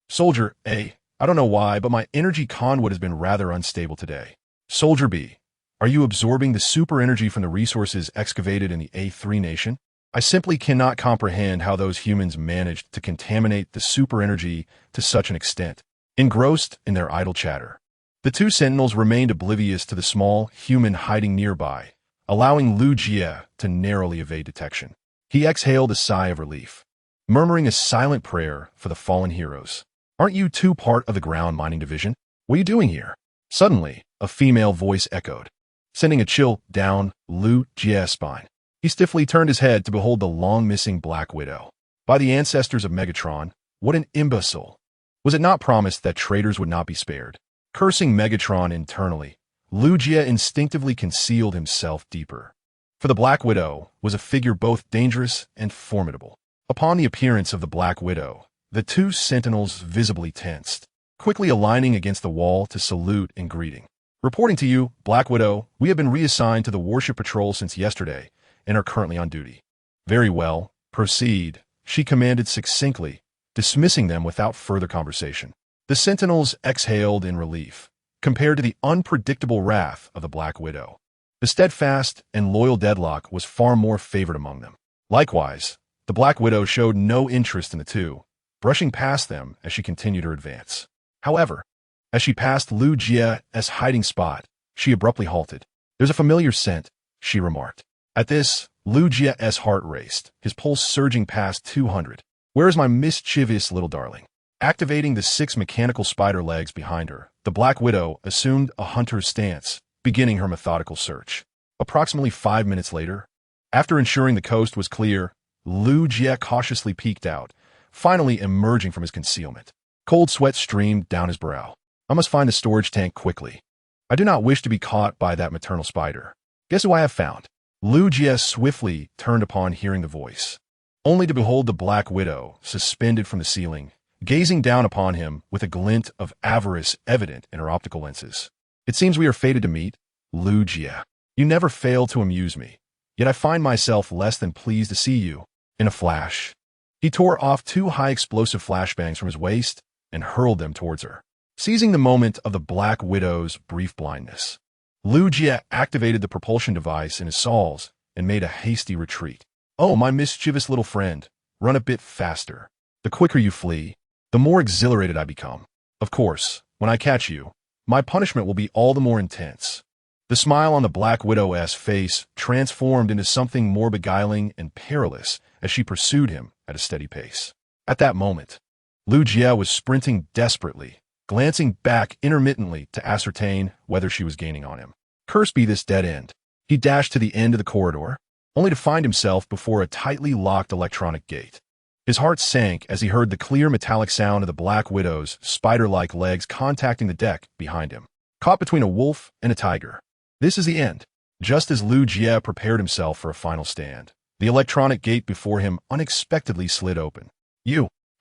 Soldier A, I don't know why, but my energy conduit has been rather unstable today. Soldier B, are you absorbing the super energy from the resources excavated in the A3 nation? I simply cannot comprehend how those humans managed to contaminate the super energy to such an extent. Engrossed in their idle chatter, the two sentinels remained oblivious to the small human hiding nearby, allowing Lu Jie to narrowly evade detection. He exhaled a sigh of relief, murmuring a silent prayer for the fallen heroes. Aren't you two part of the ground mining division? What are you doing here? Suddenly, a female voice echoed, sending a chill down Lu Jie's spine. He stiffly turned his head to behold the long-missing Black Widow. By the ancestors of Megatron, what an imbecile! Was it not promised that traitors would not be spared? Cursing Megatron internally, Lu Jie instinctively concealed himself deeper. For the Black Widow was a figure both dangerous and formidable. Upon the appearance of the Black Widow, the two sentinels visibly tensed, quickly aligning against the wall to salute in greeting. Reporting to you, Black Widow, we have been reassigned to the warship patrol since yesterday and are currently on duty. Very well, proceed, she commanded succinctly, dismissing them without further conversation. The sentinels exhaled in relief, compared to the unpredictable wrath of the Black Widow. The steadfast and loyal Deadlock was far more favored among them. Likewise, the Black Widow showed no interest in the two, brushing past them as she continued her advance. However, as she passed Lu Jie's hiding spot, she abruptly halted. There's a familiar scent, she remarked. At this, Lu Jie's heart raced, his pulse surging past 200. Where is my mischievous little darling? Activating the 6 mechanical spider legs behind her, the Black Widow assumed a hunter's stance, beginning her methodical search. Approximately 5 minutes later, after ensuring the coast was clear, Lu Jie cautiously peeked out, finally emerging from his concealment. Cold sweat streamed down his brow. I must find the storage tank quickly. I do not wish to be caught by that maternal spider. Guess who I have found? Lu Jie swiftly turned upon hearing the voice, only to behold the Black Widow suspended from the ceiling, gazing down upon him with a glint of avarice evident in her optical lenses. It seems we are fated to meet, Lu Jie. You never fail to amuse me, yet I find myself less than pleased to see you. In a flash, he tore off 2 high-explosive flashbangs from his waist and hurled them towards her. Seizing the moment of the Black Widow's brief blindness, Lu Jie activated the propulsion device in his saws and made a hasty retreat. Oh, my mischievous little friend, run a bit faster. The quicker you flee, the more exhilarated I become. Of course, when I catch you, my punishment will be all the more intense. The smile on the Black Widow's face transformed into something more beguiling and perilous as she pursued him at a steady pace. At that moment, Lu Jie was sprinting desperately, glancing back intermittently to ascertain whether she was gaining on him. Cursed be this dead end. He dashed to the end of the corridor, only to find himself before a tightly locked electronic gate. His heart sank as he heard the clear metallic sound of the Black Widow's spider-like legs contacting the deck behind him. Caught between a wolf and a tiger. This is the end. Just as Lu Jie prepared himself for a final stand, the electronic gate before him unexpectedly slid open.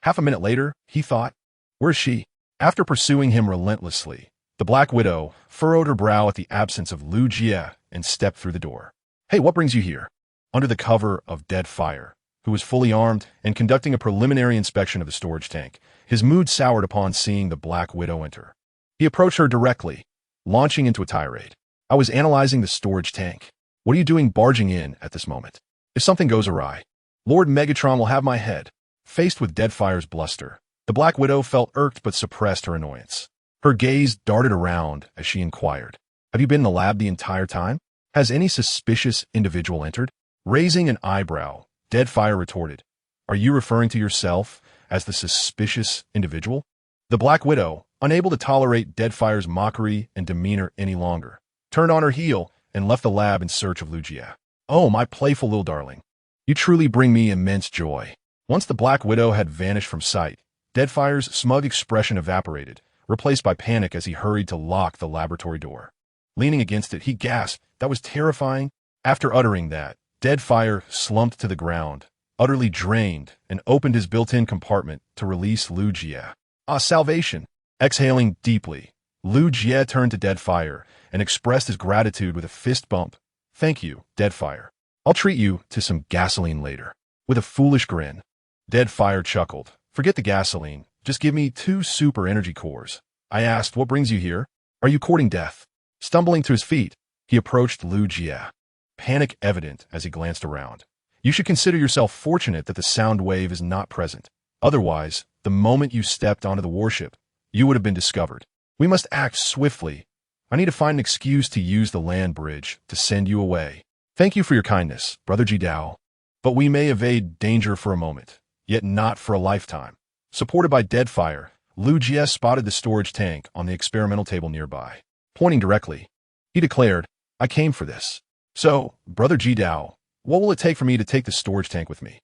Half a minute later, he thought, where's she? After pursuing him relentlessly, the Black Widow furrowed her brow at the absence of Lu Jie and stepped through the door. "Hey, what brings you here?" Under the cover of Deadfire, who was fully armed and conducting a preliminary inspection of the storage tank, his mood soured upon seeing the Black Widow enter. He approached her directly, launching into a tirade. "I was analyzing the storage tank. What are you doing barging in at this moment? If something goes awry, Lord Megatron will have my head." Faced with Deadfire's bluster, the Black Widow felt irked but suppressed her annoyance. Her gaze darted around as she inquired, "Have you been in the lab the entire time? Has any suspicious individual entered?" Raising an eyebrow, Deadfire retorted, "Are you referring to yourself as the suspicious individual?" The Black Widow, unable to tolerate Deadfire's mockery and demeanor any longer, turned on her heel and left the lab in search of Lu Jie. "Oh, my playful little darling. You truly bring me immense joy." Once the Black Widow had vanished from sight, Deadfire's smug expression evaporated, replaced by panic as he hurried to lock the laboratory door. Leaning against it, he gasped, "That was terrifying." After uttering that, Deadfire slumped to the ground, utterly drained, and opened his built-in compartment to release Lu Jie. Ah, salvation! Exhaling deeply, Lu Jie turned to Deadfire and expressed his gratitude with a fist bump. "Thank you, Deadfire. I'll treat you to some gasoline later." With a foolish grin, Deadfire chuckled. "Forget the gasoline. Just give me 2 super energy cores." I asked, "What brings you here? Are you courting death?" Stumbling to his feet, he approached Lu Jie, panic evident as he glanced around. "You should consider yourself fortunate that the sound wave is not present. Otherwise, the moment you stepped onto the warship, you would have been discovered. We must act swiftly. I need to find an excuse to use the land bridge to send you away. Thank you for your kindness, Brother Jidao. But we may evade danger for a moment, yet not for a lifetime." Supported by Deadfire, Lu Jie spotted the storage tank on the experimental table nearby. Pointing directly, he declared, "I came for this. So, Brother Jidao, what will it take for me to take the storage tank with me?"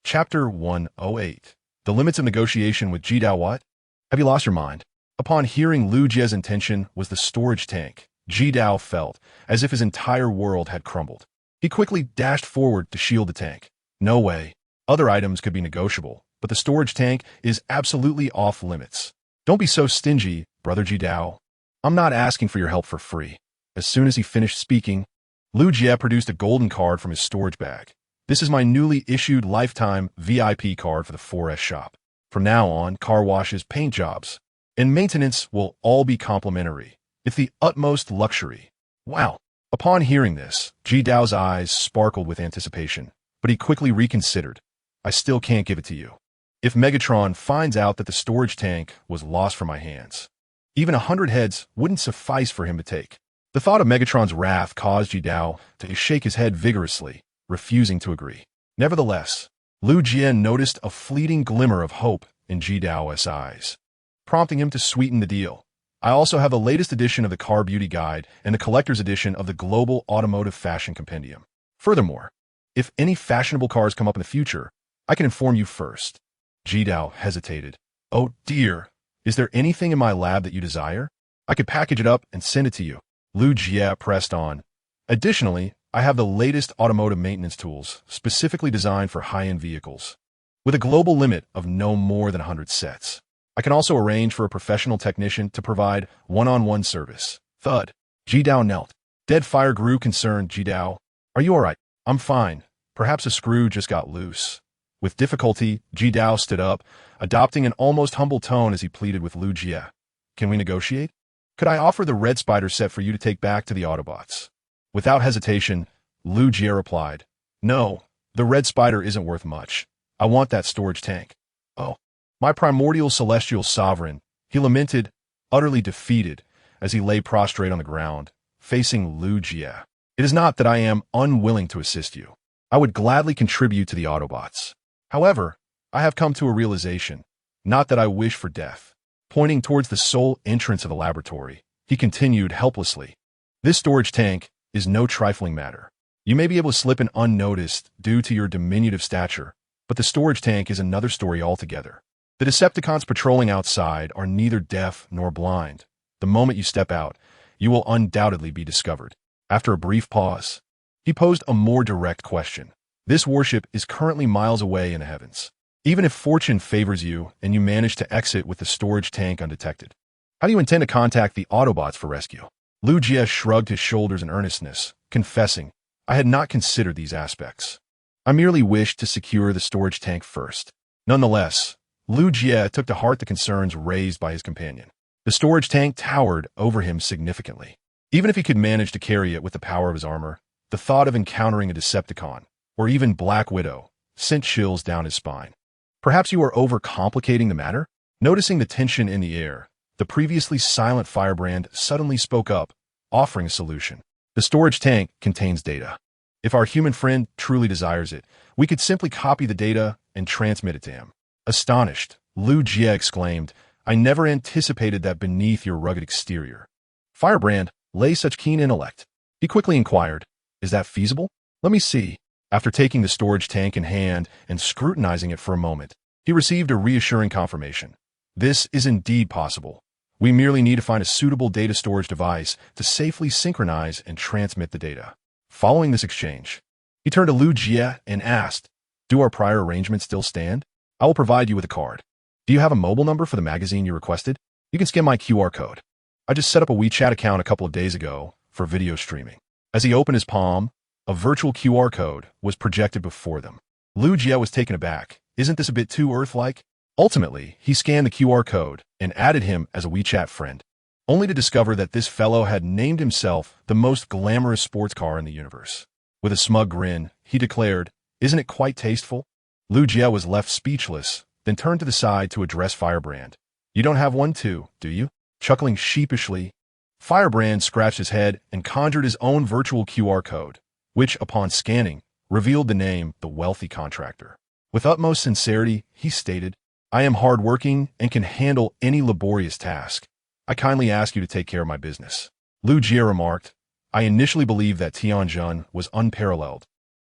Chapter 108. The Limits of Negotiation with Jidao. What? Have you lost your mind? Upon hearing Lu Jie's intention was the storage tank, Jidao felt as if his entire world had crumbled. He quickly dashed forward to shield the tank. No way. Other items could be negotiable, but the storage tank is absolutely off limits. Don't be so stingy, Brother Jidao. I'm not asking for your help for free. As soon as he finished speaking, Lu Jie produced a golden card from his storage bag. "This is my newly issued lifetime VIP card for the 4S shop. From now on, car washes, paint jobs, and maintenance will all be complimentary. It's the utmost luxury." Wow. Upon hearing this, Jidao's eyes sparkled with anticipation, but he quickly reconsidered. "I still can't give it to you. If Megatron finds out that the storage tank was lost from my hands, even 100 heads wouldn't suffice for him to take." The thought of Megatron's wrath caused Jidao to shake his head vigorously, refusing to agree. Nevertheless, Lu Jie noticed a fleeting glimmer of hope in Jidao's eyes, prompting him to sweeten the deal. "I also have the latest edition of the Car Beauty Guide and the collector's edition of the Global Automotive Fashion Compendium. Furthermore, if any fashionable cars come up in the future, I can inform you first." Jidao hesitated. "Oh dear, is there anything in my lab that you desire? I could package it up and send it to you." Lu Jie pressed on. "Additionally, I have the latest automotive maintenance tools, specifically designed for high-end vehicles, with a global limit of no more than 100 sets. I can also arrange for a professional technician to provide one-on-one service." Thud. Jidao knelt. Deadfire grew concerned. "Jidao, are you all right?" "I'm fine. Perhaps a screw just got loose." With difficulty, Jidao stood up, adopting an almost humble tone as he pleaded with Lu Jie. "Can we negotiate? Could I offer the Red Spider set for you to take back to the Autobots?" Without hesitation, Lu Jie replied, "No, the Red Spider isn't worth much. I want that storage tank." "Oh, my primordial celestial sovereign," he lamented, utterly defeated, as he lay prostrate on the ground, facing Lu Jie. "It is not that I am unwilling to assist you. I would gladly contribute to the Autobots. However, I have come to a realization, not that I wish for death." Pointing towards the sole entrance of the laboratory, he continued helplessly, "This storage tank is no trifling matter. You may be able to slip in unnoticed due to your diminutive stature, but the storage tank is another story altogether. The Decepticons patrolling outside are neither deaf nor blind. The moment you step out, you will undoubtedly be discovered." After a brief pause, he posed a more direct question. "This warship is currently miles away in the heavens. even if fortune favors you and you manage to exit with the storage tank undetected? How do you intend to contact the Autobots for rescue? Lu Jie shrugged his shoulders in earnestness, confessing, I had not considered these aspects. I merely wished to secure the storage tank first. Nonetheless, Lu Jie took to heart the concerns raised by his companion. The storage tank towered over him significantly. Even if he could manage to carry it with the power of his armor, the thought of encountering a Decepticon, or even Black Widow, sent chills down his spine. Perhaps you are overcomplicating the matter? Noticing the tension in the air, the previously silent Firebrand suddenly spoke up, offering a solution. The storage tank contains data. If our human friend truly desires it, we could simply copy the data and transmit it to him. Astonished, Lu Jie exclaimed, I never anticipated that beneath your rugged exterior. Firebrand lay such keen intellect. He quickly inquired, is that feasible? Let me see. After taking the storage tank in hand and scrutinizing it for a moment, he received a reassuring confirmation. This is indeed possible. We merely need to find a suitable data storage device to safely synchronize and transmit the data. Following this exchange, he turned to Lu Jie and asked, do our prior arrangements still stand? I will provide you with a card. Do you have a mobile number for the magazine you requested? You can scan my QR code. I just set up a WeChat account a couple of days ago for video streaming. As he opened his palm, a virtual QR code was projected before them. Lu Jie was taken aback. Isn't this a bit too Earth-like? Ultimately, he scanned the QR code and added him as a WeChat friend, only to discover that this fellow had named himself the most glamorous sports car in the universe. With a smug grin, he declared, isn't it quite tasteful? Lu Jie was left speechless, then turned to the side to address Firebrand. You don't have one too, do you? Chuckling sheepishly, Firebrand scratched his head and conjured his own virtual QR code, which, upon scanning, revealed the name The Wealthy Contractor. With utmost sincerity, he stated, I am hardworking and can handle any laborious task. I kindly ask you to take care of my business. Lu Jie remarked, I initially believed that Tianjun was unparalleled.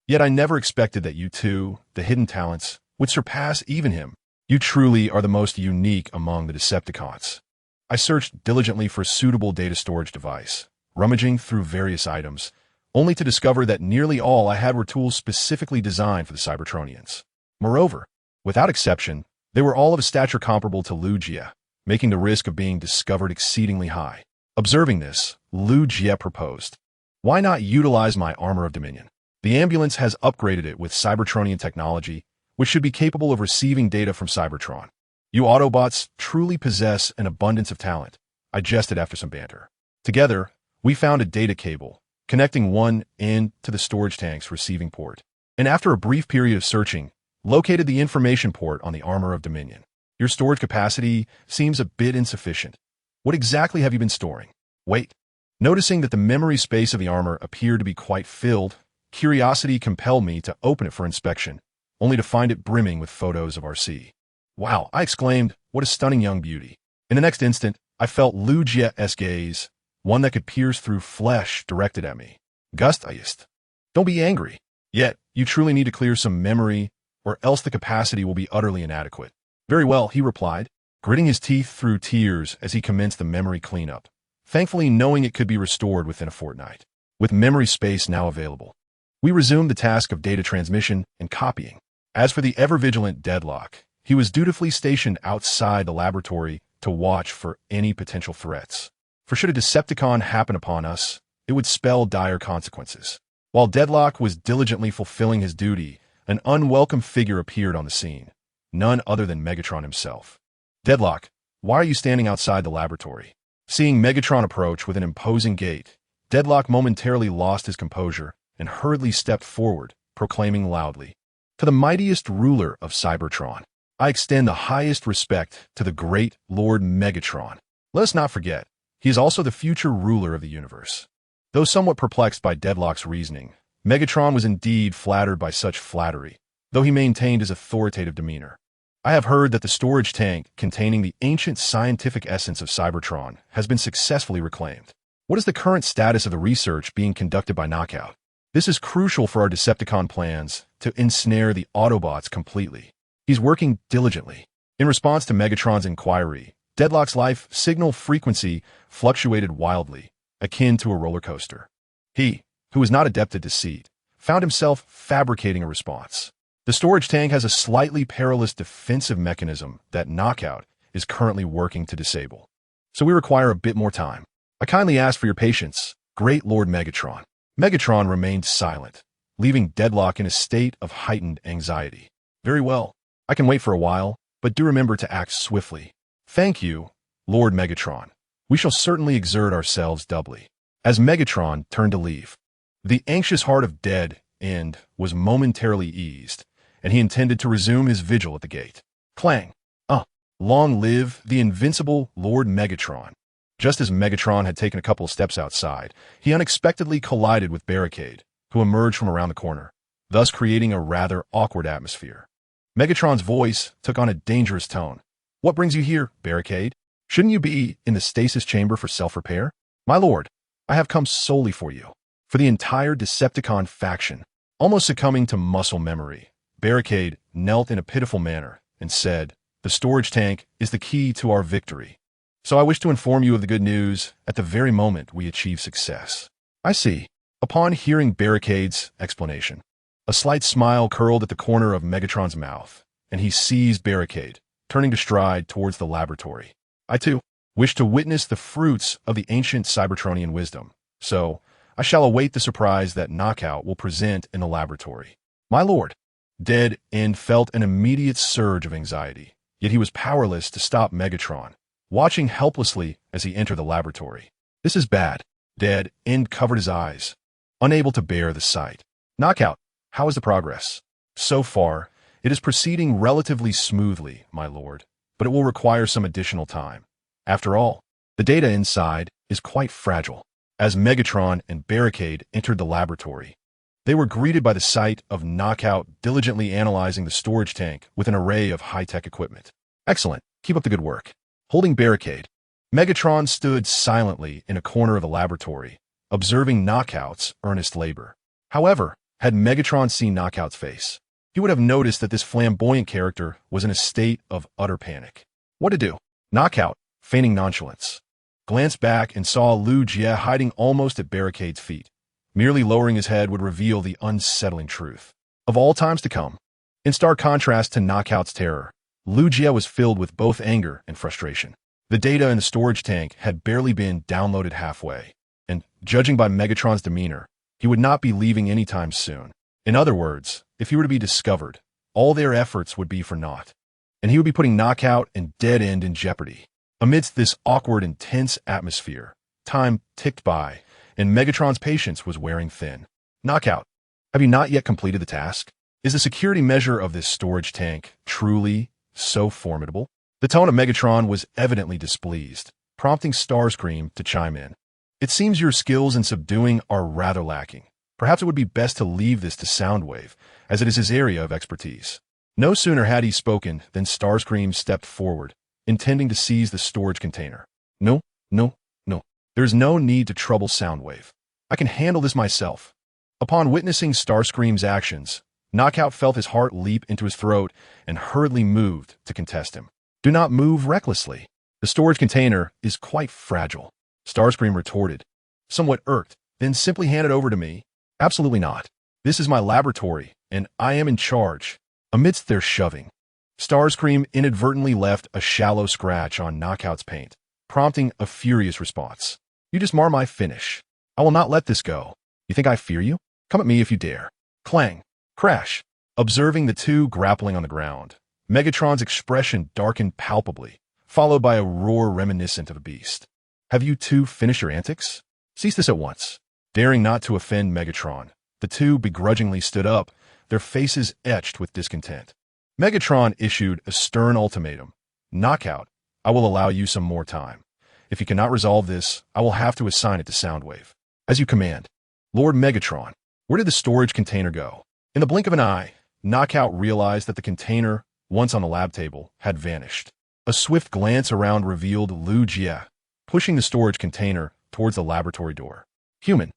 Yet I never expected that you two, the hidden talents, would surpass even him. You truly are the most unique among the Decepticons. I searched diligently for a suitable data storage device, rummaging through various items, only to discover that nearly all I had were tools specifically designed for the Cybertronians. Moreover, without exception, they were all of a stature comparable to Lu Jie, making the risk of being discovered exceedingly high. Observing this, Lu Jie proposed, why not utilize my armor of dominion? The ambulance has upgraded it with Cybertronian technology, which should be capable of receiving data from Cybertron. You Autobots truly possess an abundance of talent, I jested after some banter. Together, we found a data cable, connecting one end to the storage tank's receiving port, and after a brief period of searching, located the information port on the armor of Dominion. Your storage capacity seems a bit insufficient. What exactly have you been storing? Wait. Noticing that the memory space of the armor appeared to be quite filled, curiosity compelled me to open it for inspection, only to find it brimming with photos of RC. Wow, I exclaimed, what a stunning young beauty. In the next instant, I felt Lu Jie's gaze, one that could pierce through flesh, directed at me. Gustayist. Don't be angry. Yet, you truly need to clear some memory, or else the capacity will be utterly inadequate. Very well, he replied, gritting his teeth through tears as he commenced the memory cleanup, thankfully knowing it could be restored within a fortnight. With memory space now available, we resumed the task of data transmission and copying. As for the ever-vigilant Deadlock, he was dutifully stationed outside the laboratory to watch for any potential threats. For should a Decepticon happen upon us, it would spell dire consequences. While Deadlock was diligently fulfilling his duty, an unwelcome figure appeared on the scene, none other than Megatron himself. Deadlock, why are you standing outside the laboratory? Seeing Megatron approach with an imposing gait, Deadlock momentarily lost his composure and hurriedly stepped forward, proclaiming loudly, to the mightiest ruler of Cybertron, I extend the highest respect to the great Lord Megatron. Let us not forget, he is also the future ruler of the universe. Though somewhat perplexed by Deadlock's reasoning, Megatron was indeed flattered by such flattery, though he maintained his authoritative demeanor. I have heard that the storage tank containing the ancient scientific essence of Cybertron has been successfully reclaimed. What is the current status of the research being conducted by Knockout? This is crucial for our Decepticon plans to ensnare the Autobots completely. He's working diligently. In response to Megatron's inquiry, Deadlock's life signal frequency fluctuated wildly, akin to a roller coaster. He, who was not adept at deceit, found himself fabricating a response. The storage tank has a slightly perilous defensive mechanism that Knockout is currently working to disable. So we require a bit more time. I kindly ask for your patience, Great Lord Megatron. Megatron remained silent, leaving Deadlock in a state of heightened anxiety. Very well. I can wait for a while, but do remember to act swiftly. Thank you, Lord Megatron. We shall certainly exert ourselves doubly. As Megatron turned to leave, the anxious heart of Dead End was momentarily eased, and he intended to resume his vigil at the gate. Clang! Long live the invincible Lord Megatron. Just as Megatron had taken a couple of steps outside, he unexpectedly collided with Barricade, who emerged from around the corner, thus creating a rather awkward atmosphere. Megatron's voice took on a dangerous tone. What brings you here, Barricade? Shouldn't you be in the stasis chamber for self-repair? My lord, I have come solely for you. For the entire Decepticon faction. Almost succumbing to muscle memory, Barricade knelt in a pitiful manner and said, "The storage tank is the key to our victory. So I wish to inform you of the good news at the very moment we achieve success." I see. Upon hearing Barricade's explanation, a slight smile curled at the corner of Megatron's mouth, and he seized Barricade, turning to stride towards the laboratory. I too wish to witness the fruits of the ancient Cybertronian wisdom, so I shall await the surprise that Knockout will present in the laboratory. My lord, Dead End felt an immediate surge of anxiety, yet he was powerless to stop Megatron, watching helplessly as he entered the laboratory. This is bad. Dead End covered his eyes, unable to bear the sight. Knockout, how is the progress? So far, it is proceeding relatively smoothly, my lord, but it will require some additional time. After all, the data inside is quite fragile. As Megatron and Barricade entered the laboratory, they were greeted by the sight of Knockout diligently analyzing the storage tank with an array of high-tech equipment. Excellent. Keep up the good work. Holding Barricade, Megatron stood silently in a corner of the laboratory, observing Knockout's earnest labor. However, had Megatron seen Knockout's face, he would have noticed that this flamboyant character was in a state of utter panic. What to do? Knockout, feigning nonchalance, glanced back and saw Lu Jie hiding almost at Barricade's feet. Merely lowering his head would reveal the unsettling truth. Of all times to come, in stark contrast to Knockout's terror, Lu Jie was filled with both anger and frustration. The data in the storage tank had barely been downloaded halfway, and, judging by Megatron's demeanor, he would not be leaving anytime soon. In other words, if he were to be discovered, all their efforts would be for naught, and he would be putting Knockout and Dead End in jeopardy. Amidst this awkward and tense atmosphere, time ticked by, and Megatron's patience was wearing thin. Knockout, have you not yet completed the task? Is the security measure of this storage tank truly so formidable? The tone of Megatron was evidently displeased, prompting Starscream to chime in. It seems your skills in subduing are rather lacking. Perhaps it would be best to leave this to Soundwave, as it is his area of expertise. No sooner had he spoken than Starscream stepped forward, intending to seize the storage container. No. There is no need to trouble Soundwave. I can handle this myself. Upon witnessing Starscream's actions, Knockout felt his heart leap into his throat and hurriedly moved to contest him. Do not move recklessly. The storage container is quite fragile, Starscream retorted, somewhat irked, then simply hand it over to me. Absolutely not. This is my laboratory, and I am in charge. Amidst their shoving, Starscream inadvertently left a shallow scratch on Knockout's paint, prompting a furious response. You just mar my finish. I will not let this go. You think I fear you? Come at me if you dare. Clang. Crash. Observing the two grappling on the ground, Megatron's expression darkened palpably, followed by a roar reminiscent of a beast. Have you two finished your antics? Cease this at once. Daring not to offend Megatron, the two begrudgingly stood up, their faces etched with discontent. Megatron issued a stern ultimatum. Knockout, I will allow you some more time. If you cannot resolve this, I will have to assign it to Soundwave. As you command. Lord Megatron, where did the storage container go? In the blink of an eye, Knockout realized that the container, once on the lab table, had vanished. A swift glance around revealed Lu Jie, pushing the storage container towards the laboratory door. Human.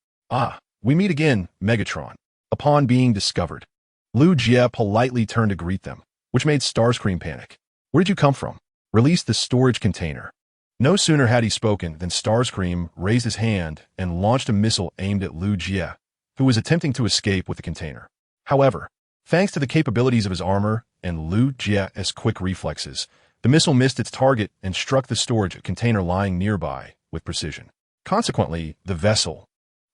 We meet again, Megatron. Upon being discovered, Lu Jie politely turned to greet them, which made Starscream panic. Where did you come from? Release the storage container. No sooner had he spoken than Starscream raised his hand and launched a missile aimed at Lu Jie, who was attempting to escape with the container. However, Thanks to the capabilities of his armor and Lu Jie's quick reflexes, the missile missed its target and struck the storage container lying nearby with precision. Consequently, the vessel,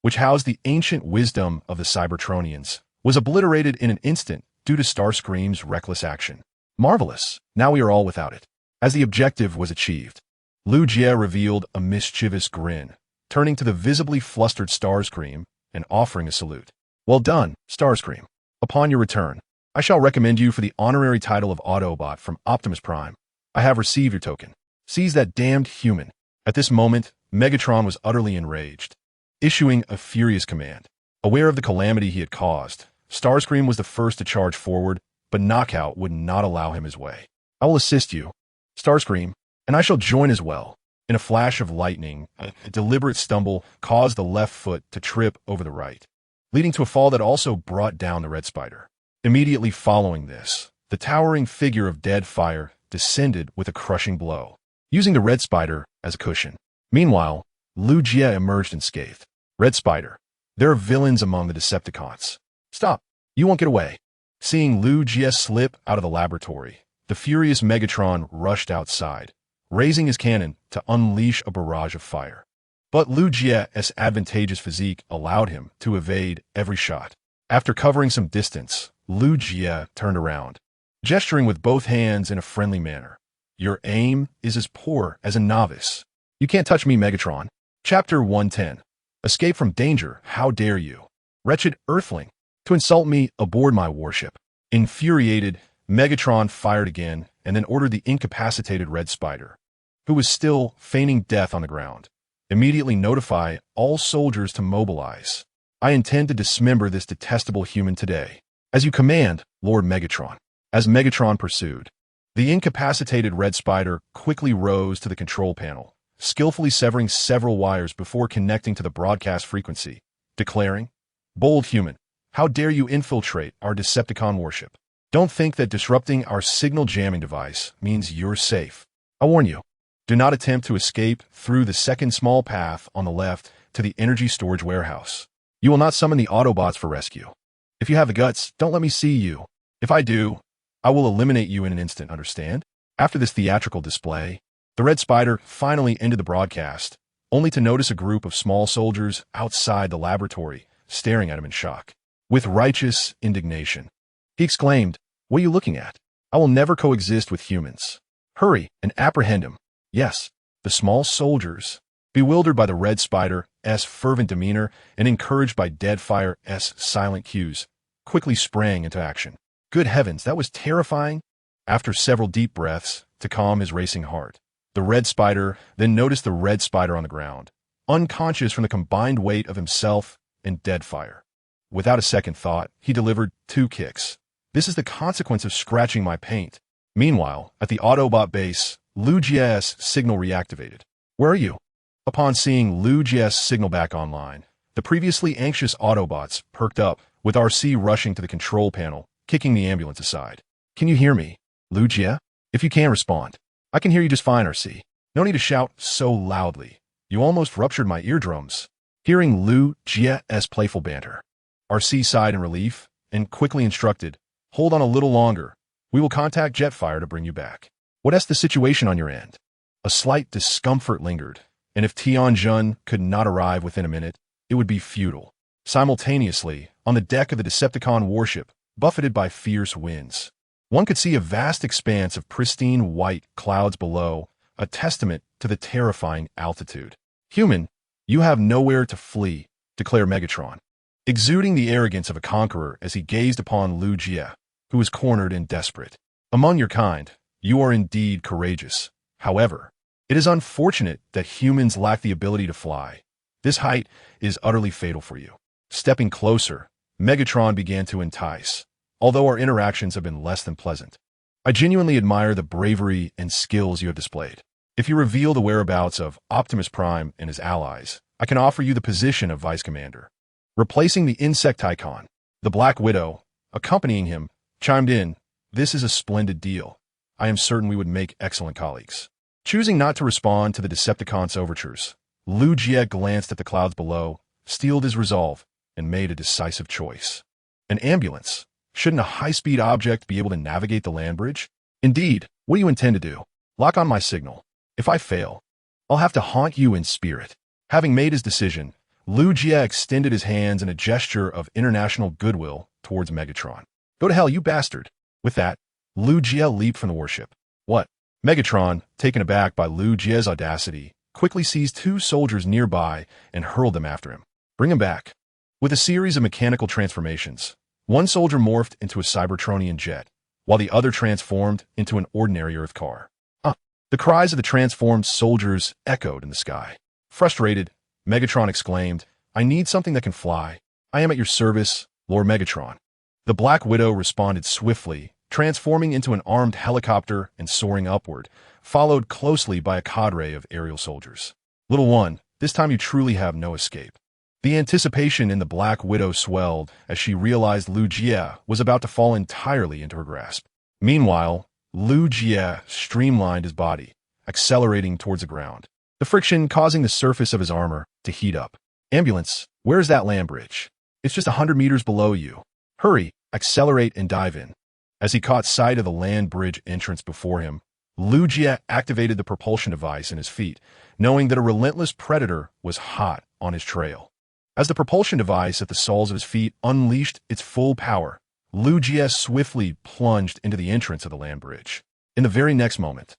which housed the ancient wisdom of the Cybertronians, was obliterated in an instant due to Starscream's reckless action. Marvelous! Now we are all without it. As the objective was achieved, Lu Jie revealed a mischievous grin, turning to the visibly flustered Starscream and offering a salute. Well done, Starscream. Upon your return, I shall recommend you for the honorary title of Autobot from Optimus Prime. I have received your token. Seize that damned human. At this moment, Megatron was utterly enraged, issuing a furious command. Aware of the calamity he had caused, Starscream was the first to charge forward, but Knockout would not allow him his way. I will assist you, Starscream, and I shall join as well. In a flash of lightning, a deliberate stumble caused the left foot to trip over the right, leading to a fall that also brought down the Red Spider. Immediately following this, the towering figure of Deadfire descended with a crushing blow, using the Red Spider as a cushion. Meanwhile, Lu Jie emerged unscathed. Red Spider, there are villains among the Decepticons. Stop! You won't get away. Seeing Lu Jie slip out of the laboratory, the furious Megatron rushed outside, raising his cannon to unleash a barrage of fire. But Lu Jie's advantageous physique allowed him to evade every shot. After covering some distance, Lu Jie turned around, gesturing with both hands in a friendly manner. Your aim is as poor as a novice. You can't touch me, Megatron. Chapter 110. Escape from danger, how dare you? Wretched Earthling, to insult me aboard my warship. Infuriated, Megatron fired again and then ordered the incapacitated Red Spider, who was still feigning death on the ground, immediately notify all soldiers to mobilize. I intend to dismember this detestable human today. As you command, Lord Megatron. As Megatron pursued, the incapacitated Red Spider quickly rose to the control panel, skillfully severing several wires before connecting to the broadcast frequency, declaring, "Bold human, how dare you infiltrate our Decepticon warship? Don't think that disrupting our signal jamming device means you're safe. I warn you, do not attempt to escape through the second small path on the left to the energy storage warehouse. You will not summon the Autobots for rescue. If you have the guts, don't let me see you. If I do, I will eliminate you in an instant, understand?" After this theatrical display, the Red Spider finally ended the broadcast, only to notice a group of small soldiers outside the laboratory staring at him in shock. With righteous indignation, he exclaimed, "What are you looking at? I will never coexist with humans. Hurry and apprehend him." Yes, the small soldiers, bewildered by the Red Spider's fervent demeanor and encouraged by Deadfire's silent cues, quickly sprang into action. Good heavens, that was terrifying. After several deep breaths to calm his racing heart, the Red Spider then noticed the Red Spider on the ground, unconscious from the combined weight of himself and Deadfire. Without a second thought, he delivered 2 kicks. This is the consequence of scratching my paint. Meanwhile, at the Autobot base, Lu Jie's signal reactivated. "Where are you?" Upon seeing Lu Jie's signal back online, the previously anxious Autobots perked up, with RC rushing to the control panel, kicking the ambulance aside. "Can you hear me, Lu Jie? If you can, respond." "I can hear you just fine, RC. No need to shout so loudly. You almost ruptured my eardrums." Hearing Lu Jie's playful banter, RC sighed in relief and quickly instructed, "Hold on a little longer. We will contact Jetfire to bring you back." "What's the situation on your end?" A slight discomfort lingered, and if Tianjun could not arrive within a minute, it would be futile. Simultaneously, on the deck of the Decepticon warship, buffeted by fierce winds, one could see a vast expanse of pristine white clouds below, a testament to the terrifying altitude. "Human, you have nowhere to flee," declared Megatron, exuding the arrogance of a conqueror as he gazed upon Lu Jie, who was cornered and desperate. "Among your kind, you are indeed courageous. However, it is unfortunate that humans lack the ability to fly. This height is utterly fatal for you." Stepping closer, Megatron began to entice, although our interactions have been less than pleasant. "I genuinely admire the bravery and skills you have displayed. If you reveal the whereabouts of Optimus Prime and his allies, I can offer you the position of Vice Commander." Replacing the Insecticon, the Black Widow, accompanying him, chimed in, "This is a splendid deal. I am certain we would make excellent colleagues." Choosing not to respond to the Decepticons' overtures, Lu Jie glanced at the clouds below, steeled his resolve, and made a decisive choice. "An ambulance. Shouldn't a high-speed object be able to navigate the land bridge? Indeed, what do you intend to do? Lock on my signal. If I fail, I'll have to haunt you in spirit. Having made his decision, Liu Jie extended his hands in a gesture of international goodwill towards Megatron. Go to hell, you bastard. With that, Liu Jie leaped from the warship. What? Megatron, taken aback by Liu Jie's audacity, quickly seized two soldiers nearby and hurled them after him. Bring him back. With a series of mechanical transformations, one soldier morphed into a Cybertronian jet, while the other transformed into an ordinary Earth car. The cries of the transformed soldiers echoed in the sky. Frustrated, Megatron exclaimed, I need something that can fly. I am at your service, Lord Megatron. The Black Widow responded swiftly, transforming into an armed helicopter and soaring upward, followed closely by a cadre of aerial soldiers. Little one, this time you truly have no escape. The anticipation in the Black Widow swelled as she realized Liu Jie was about to fall entirely into her grasp. Meanwhile, Liu Jie streamlined his body, accelerating towards the ground, the friction causing the surface of his armor to heat up. Ambulance, where's that land bridge? It's just 100 meters below you. Hurry, accelerate and dive in. As he caught sight of the land bridge entrance before him, Liu Jie activated the propulsion device in his feet, knowing that a relentless predator was hot on his trail. As the propulsion device at the soles of his feet unleashed its full power, Liu Jie swiftly plunged into the entrance of the land bridge. In the very next moment,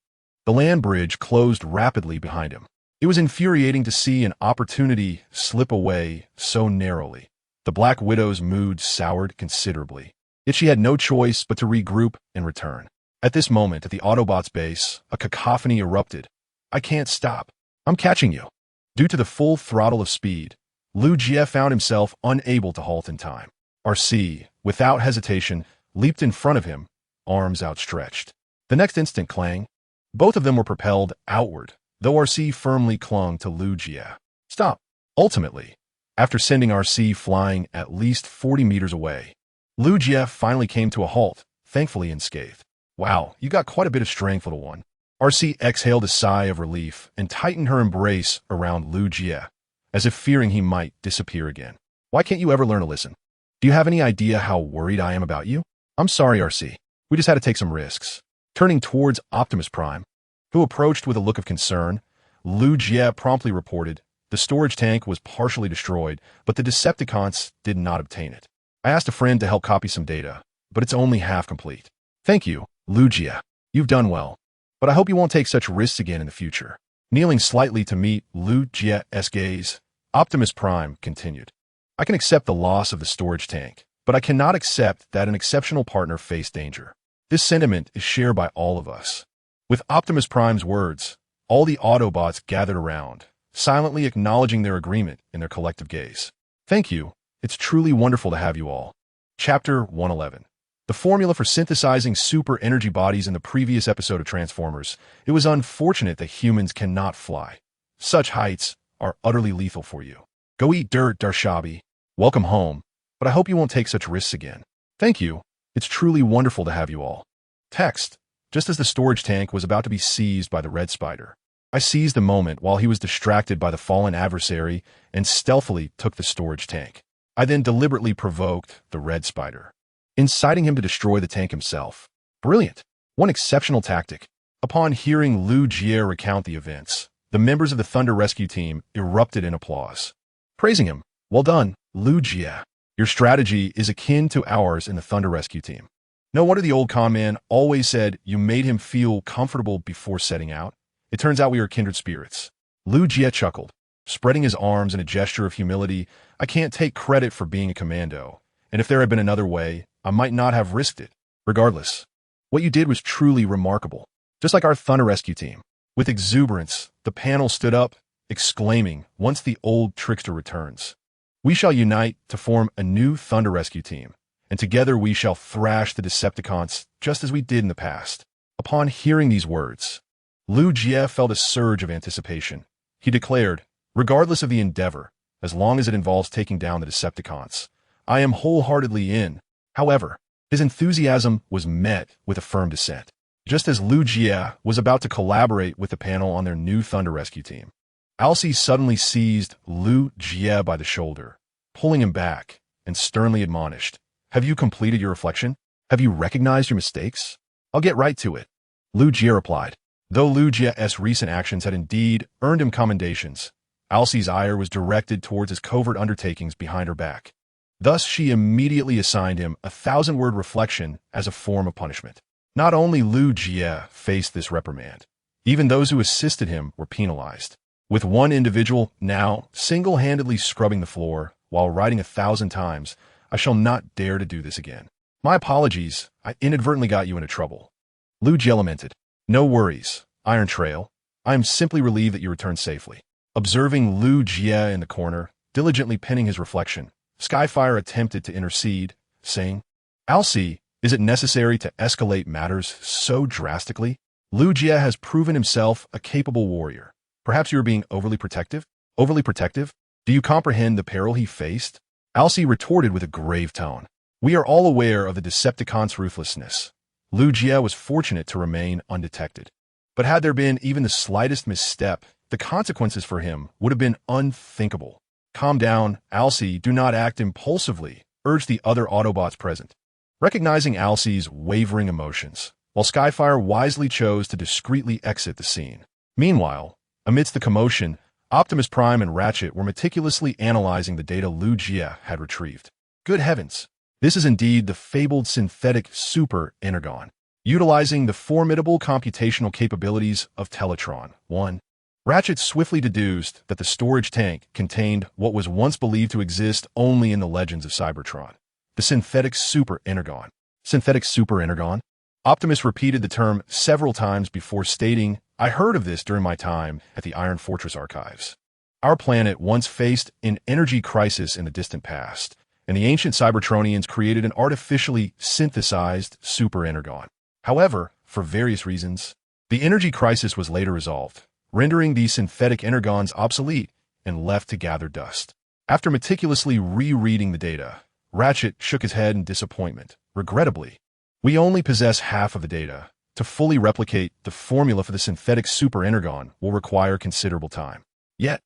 the land bridge closed rapidly behind him. It was infuriating to see an opportunity slip away so narrowly. The Black Widow's mood soured considerably. Yet she had no choice but to regroup and return. At this moment, at the Autobots' base, a cacophony erupted. I can't stop. I'm catching you. Due to the full throttle of speed, Liu Jie found himself unable to halt in time. RC, without hesitation, leaped in front of him, arms outstretched. The next instant, clang. Both of them were propelled outward, though RC firmly clung to Liu Jie. Stop. Ultimately, after sending RC flying at least 40 meters away, Liu Jie finally came to a halt, thankfully unscathed. Wow, you got quite a bit of strength, little one. RC exhaled a sigh of relief and tightened her embrace around Liu Jie, as if fearing he might disappear again. Why can't you ever learn to listen? Do you have any idea how worried I am about you? I'm sorry, RC. We just had to take some risks. Turning towards Optimus Prime, who approached with a look of concern, Liu Jie promptly reported the storage tank was partially destroyed, but the Decepticons did not obtain it. I asked a friend to help copy some data, but it's only half complete. Thank you, Liu Jie. You've done well, but I hope you won't take such risks again in the future. Kneeling slightly to meet Liu Jie's gaze, Optimus Prime continued. I can accept the loss of the storage tank, but I cannot accept that an exceptional partner faced danger. This sentiment is shared by all of us. With Optimus Prime's words, all the Autobots gathered around, silently acknowledging their agreement in their collective gaze. Thank you. It's truly wonderful to have you all. Chapter 111. The formula for synthesizing super energy bodies in the previous episode of Transformers. It was unfortunate that humans cannot fly. Such heights are utterly lethal for you. Go eat dirt, Darshabi. Welcome home, but I hope you won't take such risks again. Thank you. It's truly wonderful to have you all. Text. Just as the storage tank was about to be seized by the Red Spider, I seized the moment while he was distracted by the fallen adversary and stealthily took the storage tank. I then deliberately provoked the Red Spider, inciting him to destroy the tank himself. Brilliant. One exceptional tactic. Upon hearing Liu Jie recount the events, the members of the Thunder Rescue Team erupted in applause, praising him. Well done, Liu Jie. Your strategy is akin to ours in the Thunder Rescue Team. No wonder the old con man always said you made him feel comfortable before setting out. It turns out we are kindred spirits. Liu Jie chuckled, spreading his arms in a gesture of humility. I can't take credit for being a commando, and if there had been another way, I might not have risked it. Regardless, what you did was truly remarkable. Just like our Thunder Rescue Team. With exuberance, the panel stood up, exclaiming, once the old trickster returns, we shall unite to form a new Thunder Rescue Team, and together we shall thrash the Decepticons just as we did in the past. Upon hearing these words, Liu Jie felt a surge of anticipation. He declared, regardless of the endeavor, as long as it involves taking down the Decepticons, I am wholeheartedly in. However, his enthusiasm was met with a firm dissent. Just as Liu Jie was about to collaborate with the panel on their new Thunder Rescue Team, Alcee suddenly seized Liu Jie by the shoulder, pulling him back, and sternly admonished, Have you completed your reflection? Have you recognized your mistakes? I'll get right to it. Lu Jie replied. Though Lu Jie's recent actions had indeed earned him commendations, Alcie's ire was directed towards his covert undertakings behind her back. Thus, she immediately assigned him a 1,000-word reflection as a form of punishment. Not only Lu Jie faced this reprimand, even those who assisted him were penalized, with one individual now single-handedly scrubbing the floor while writing 1,000 times, "I shall not dare to do this again. My apologies, I inadvertently got you into trouble." Lu Jie lamented. "No worries, Iron Trail. I am simply relieved that you returned safely." Observing Lu Jie in the corner, diligently penning his reflection, Skyfire attempted to intercede, saying, "Alcie, is it necessary to escalate matters so drastically? Lu Jie has proven himself a capable warrior. Perhaps you are being overly protective? Overly protective? Do you comprehend the peril he faced?" Alcie retorted with a grave tone. "We are all aware of the Decepticon's ruthlessness. Lu Jie was fortunate to remain undetected. But had there been even the slightest misstep, the consequences for him would have been unthinkable." "Calm down, Alcie, do not act impulsively," urged the other Autobots present. Recognizing Alcie's wavering emotions, while Skyfire wisely chose to discreetly exit the scene. Meanwhile, amidst the commotion, Optimus Prime and Ratchet were meticulously analyzing the data Lu Jie had retrieved. Good heavens! This is indeed the fabled synthetic super energon, utilizing the formidable computational capabilities of Teletron. 1. Ratchet swiftly deduced that the storage tank contained what was once believed to exist only in the legends of Cybertron, the synthetic super energon. Synthetic super energon? Optimus repeated the term several times before stating, "I heard of this during my time at the Iron Fortress archives. Our planet once faced an energy crisis in the distant past, and the ancient Cybertronians created an artificially synthesized super energon. However, for various reasons, the energy crisis was later resolved, rendering these synthetic energons obsolete and left to gather dust." After meticulously rereading the data, Ratchet shook his head in disappointment. "Regrettably, we only possess half of the data. To fully replicate the formula for the synthetic super energon will require considerable time. Yet,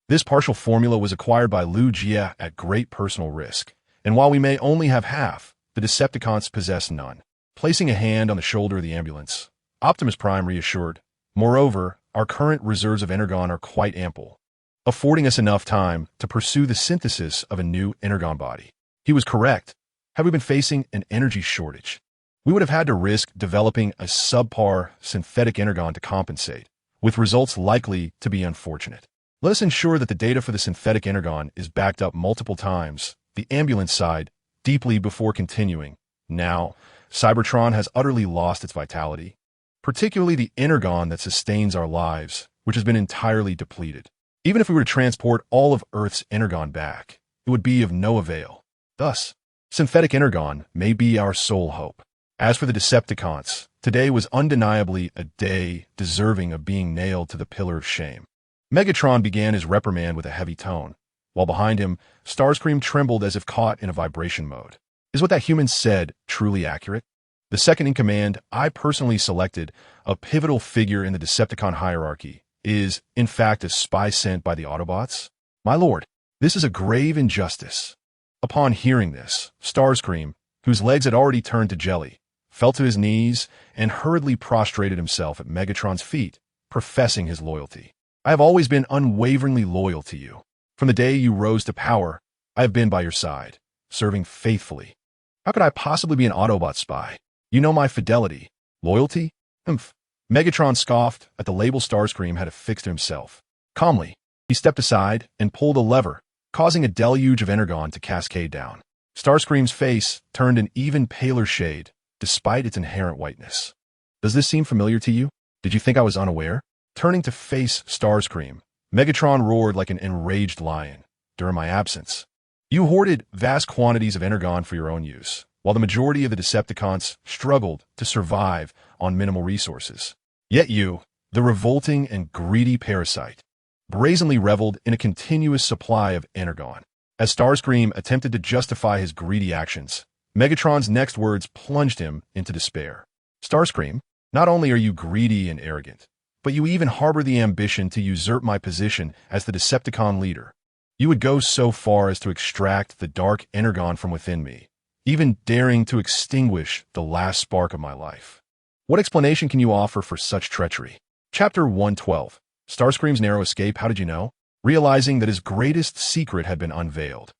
this partial formula was acquired by Lu Jie at great personal risk, and while we may only have half, the Decepticons possess none." Placing a hand on the shoulder of the ambulance, Optimus Prime reassured, "Moreover, our current reserves of energon are quite ample, affording us enough time to pursue the synthesis of a new energon body." He was correct. Had we been facing an energy shortage, we would have had to risk developing a subpar synthetic energon to compensate, with results likely to be unfortunate. Let us ensure that the data for the synthetic energon is backed up multiple times, the ambulance sighed deeply before continuing. "Now, Cybertron has utterly lost its vitality, particularly the energon that sustains our lives, which has been entirely depleted. Even if we were to transport all of Earth's energon back, it would be of no avail. Thus, synthetic energon may be our sole hope." As for the Decepticons, today was undeniably a day deserving of being nailed to the pillar of shame. Megatron began his reprimand with a heavy tone, while behind him, Starscream trembled as if caught in a vibration mode. Is what that human said truly accurate? The second in command, I personally selected, a pivotal figure in the Decepticon hierarchy, is, in fact, a spy sent by the Autobots? My lord, this is a grave injustice. Upon hearing this, Starscream, whose legs had already turned to jelly, fell to his knees and hurriedly prostrated himself at Megatron's feet, professing his loyalty. "I have always been unwaveringly loyal to you. From the day you rose to power, I have been by your side, serving faithfully. How could I possibly be an Autobot spy? You know my fidelity. Loyalty? Humph." Megatron scoffed at the label Starscream had affixed to himself. Calmly, he stepped aside and pulled a lever, causing a deluge of energon to cascade down. Starscream's face turned an even paler shade, despite its inherent whiteness. "Does this seem familiar to you? Did you think I was unaware?" Turning to face Starscream, Megatron roared like an enraged lion. "During my absence, you hoarded vast quantities of energon for your own use, while the majority of the Decepticons struggled to survive on minimal resources. Yet you, the revolting and greedy parasite, brazenly reveled in a continuous supply of energon." As Starscream attempted to justify his greedy actions, Megatron's next words plunged him into despair. "Starscream, not only are you greedy and arrogant, but you even harbor the ambition to usurp my position as the Decepticon leader. You would go so far as to extract the dark energon from within me, even daring to extinguish the last spark of my life. What explanation can you offer for such treachery? Chapter 112. Starscream's narrow escape. How did you know? Realizing that his greatest secret had been unveiled,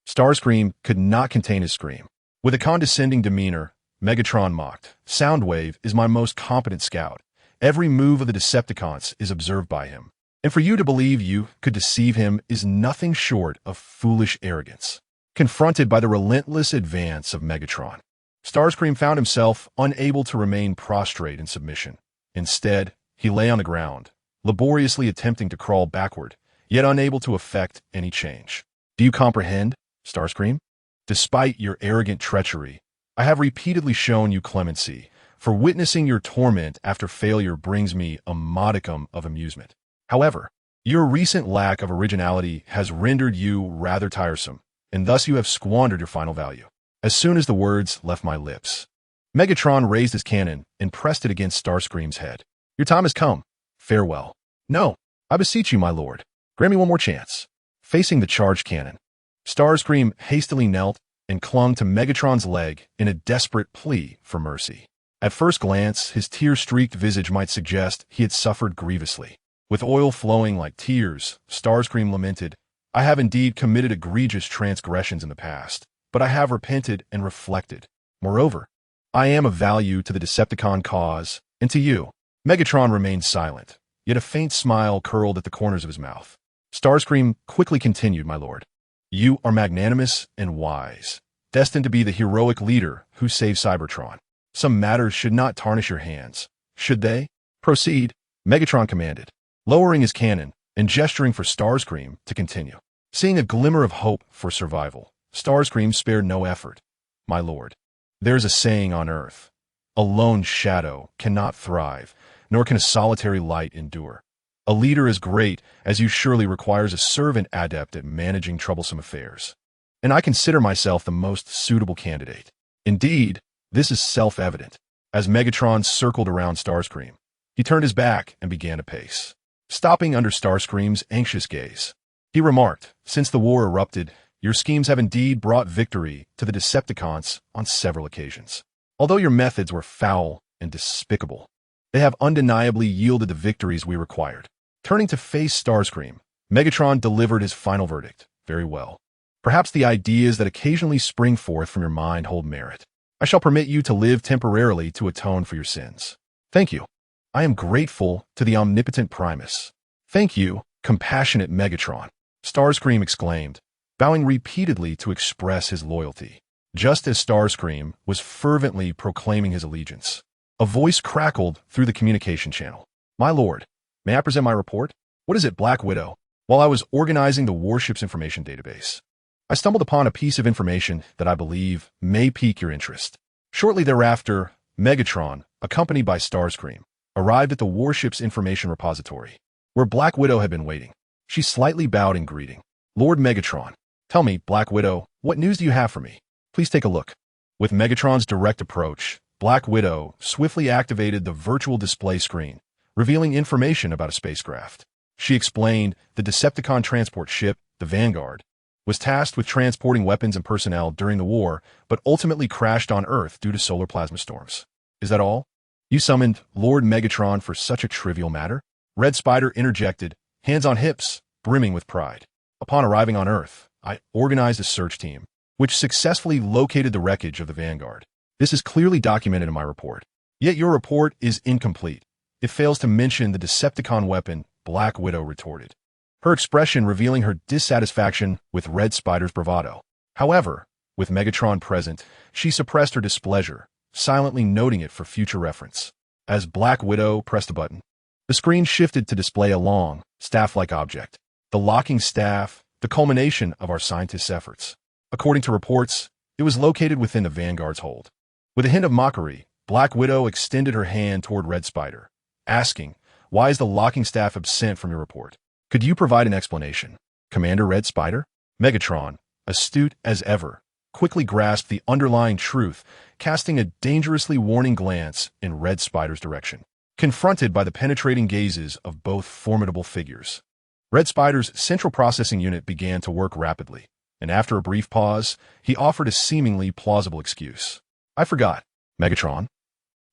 Starscream could not contain his scream. With a condescending demeanor, Megatron mocked, "Soundwave is my most competent scout. Every move of the Decepticons is observed by him. And for you to believe you could deceive him is nothing short of foolish arrogance." Confronted by the relentless advance of Megatron, Starscream found himself unable to remain prostrate in submission. Instead, he lay on the ground, laboriously attempting to crawl backward, yet unable to effect any change. "Do you comprehend, Starscream? Despite your arrogant treachery, I have repeatedly shown you clemency, for witnessing your torment after failure brings me a modicum of amusement. However, your recent lack of originality has rendered you rather tiresome, and thus you have squandered your final value." As soon as the words left my lips, Megatron raised his cannon and pressed it against Starscream's head. "Your time has come. Farewell." "No, I beseech you, my lord. Grant me one more chance." Facing the charged cannon, Starscream hastily knelt and clung to Megatron's leg in a desperate plea for mercy. At first glance, his tear-streaked visage might suggest he had suffered grievously. With oil flowing like tears, Starscream lamented, "I have indeed committed egregious transgressions in the past, but I have repented and reflected. Moreover, I am of value to the Decepticon cause and to you." Megatron remained silent, yet a faint smile curled at the corners of his mouth. Starscream quickly continued, "My lord, you are magnanimous and wise, destined to be the heroic leader who saved Cybertron. Some matters should not tarnish your hands, should they?" "Proceed," Megatron commanded, lowering his cannon and gesturing for Starscream to continue. Seeing a glimmer of hope for survival, Starscream spared no effort. "My lord, there's a saying on Earth, a lone shadow cannot thrive, nor can a solitary light endure. A leader as great as you surely requires a servant adept at managing troublesome affairs. And I consider myself the most suitable candidate. Indeed, this is self-evident." As Megatron circled around Starscream, he turned his back and began to pace. Stopping under Starscream's anxious gaze, he remarked, "Since the war erupted, your schemes have indeed brought victory to the Decepticons on several occasions. Although your methods were foul and despicable, they have undeniably yielded the victories we required." Turning to face Starscream, Megatron delivered his final verdict. "Very well. Perhaps the ideas that occasionally spring forth from your mind hold merit. I shall permit you to live temporarily to atone for your sins." "Thank you. I am grateful to the omnipotent Primus." "Thank you, compassionate Megatron," Starscream exclaimed, bowing repeatedly to express his loyalty. Just as Starscream was fervently proclaiming his allegiance, a voice crackled through the communication channel. "My lord, may I present my report?" "What is it, Black Widow?" "While I was organizing the warship's information database, I stumbled upon a piece of information that I believe may pique your interest." Shortly thereafter, Megatron, accompanied by Starscream, arrived at the warship's information repository, where Black Widow had been waiting. She slightly bowed in greeting. "Lord Megatron, tell me, Black Widow, what news do you have for me? Please take a look." With Megatron's direct approach, Black Widow swiftly activated the virtual display screen, revealing information about a spacecraft. She explained the Decepticon transport ship, the Vanguard, was tasked with transporting weapons and personnel during the war, but ultimately crashed on Earth due to solar plasma storms. "Is that all? You summoned Lord Megatron for such a trivial matter?" Red Spider interjected, hands on hips, brimming with pride. "Upon arriving on Earth, I organized a search team, which successfully located the wreckage of the Vanguard. This is clearly documented in my report. Yet your report is incomplete. It fails to mention the Decepticon weapon," Black Widow retorted, her expression revealing her dissatisfaction with Red Spider's bravado. However, with Megatron present, she suppressed her displeasure, silently noting it for future reference. As Black Widow pressed a button, the screen shifted to display a long, staff-like object. The locking staff, the culmination of our scientists' efforts. According to reports, it was located within the Vanguard's hold. With a hint of mockery, Black Widow extended her hand toward Red Spider, asking, "Why is the locking staff absent from your report? Could you provide an explanation, Commander Red Spider?" Megatron, astute as ever, quickly grasped the underlying truth, casting a dangerously warning glance in Red Spider's direction. Confronted by the penetrating gazes of both formidable figures, Red Spider's central processing unit began to work rapidly, and after a brief pause, he offered a seemingly plausible excuse. I forgot. Megatron?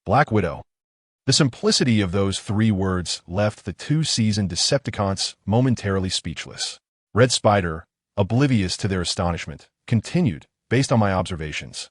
Black Widow. The simplicity of those 3 words left the 2 seasoned Decepticons momentarily speechless. Red Spider, oblivious to their astonishment, continued, based on my observations.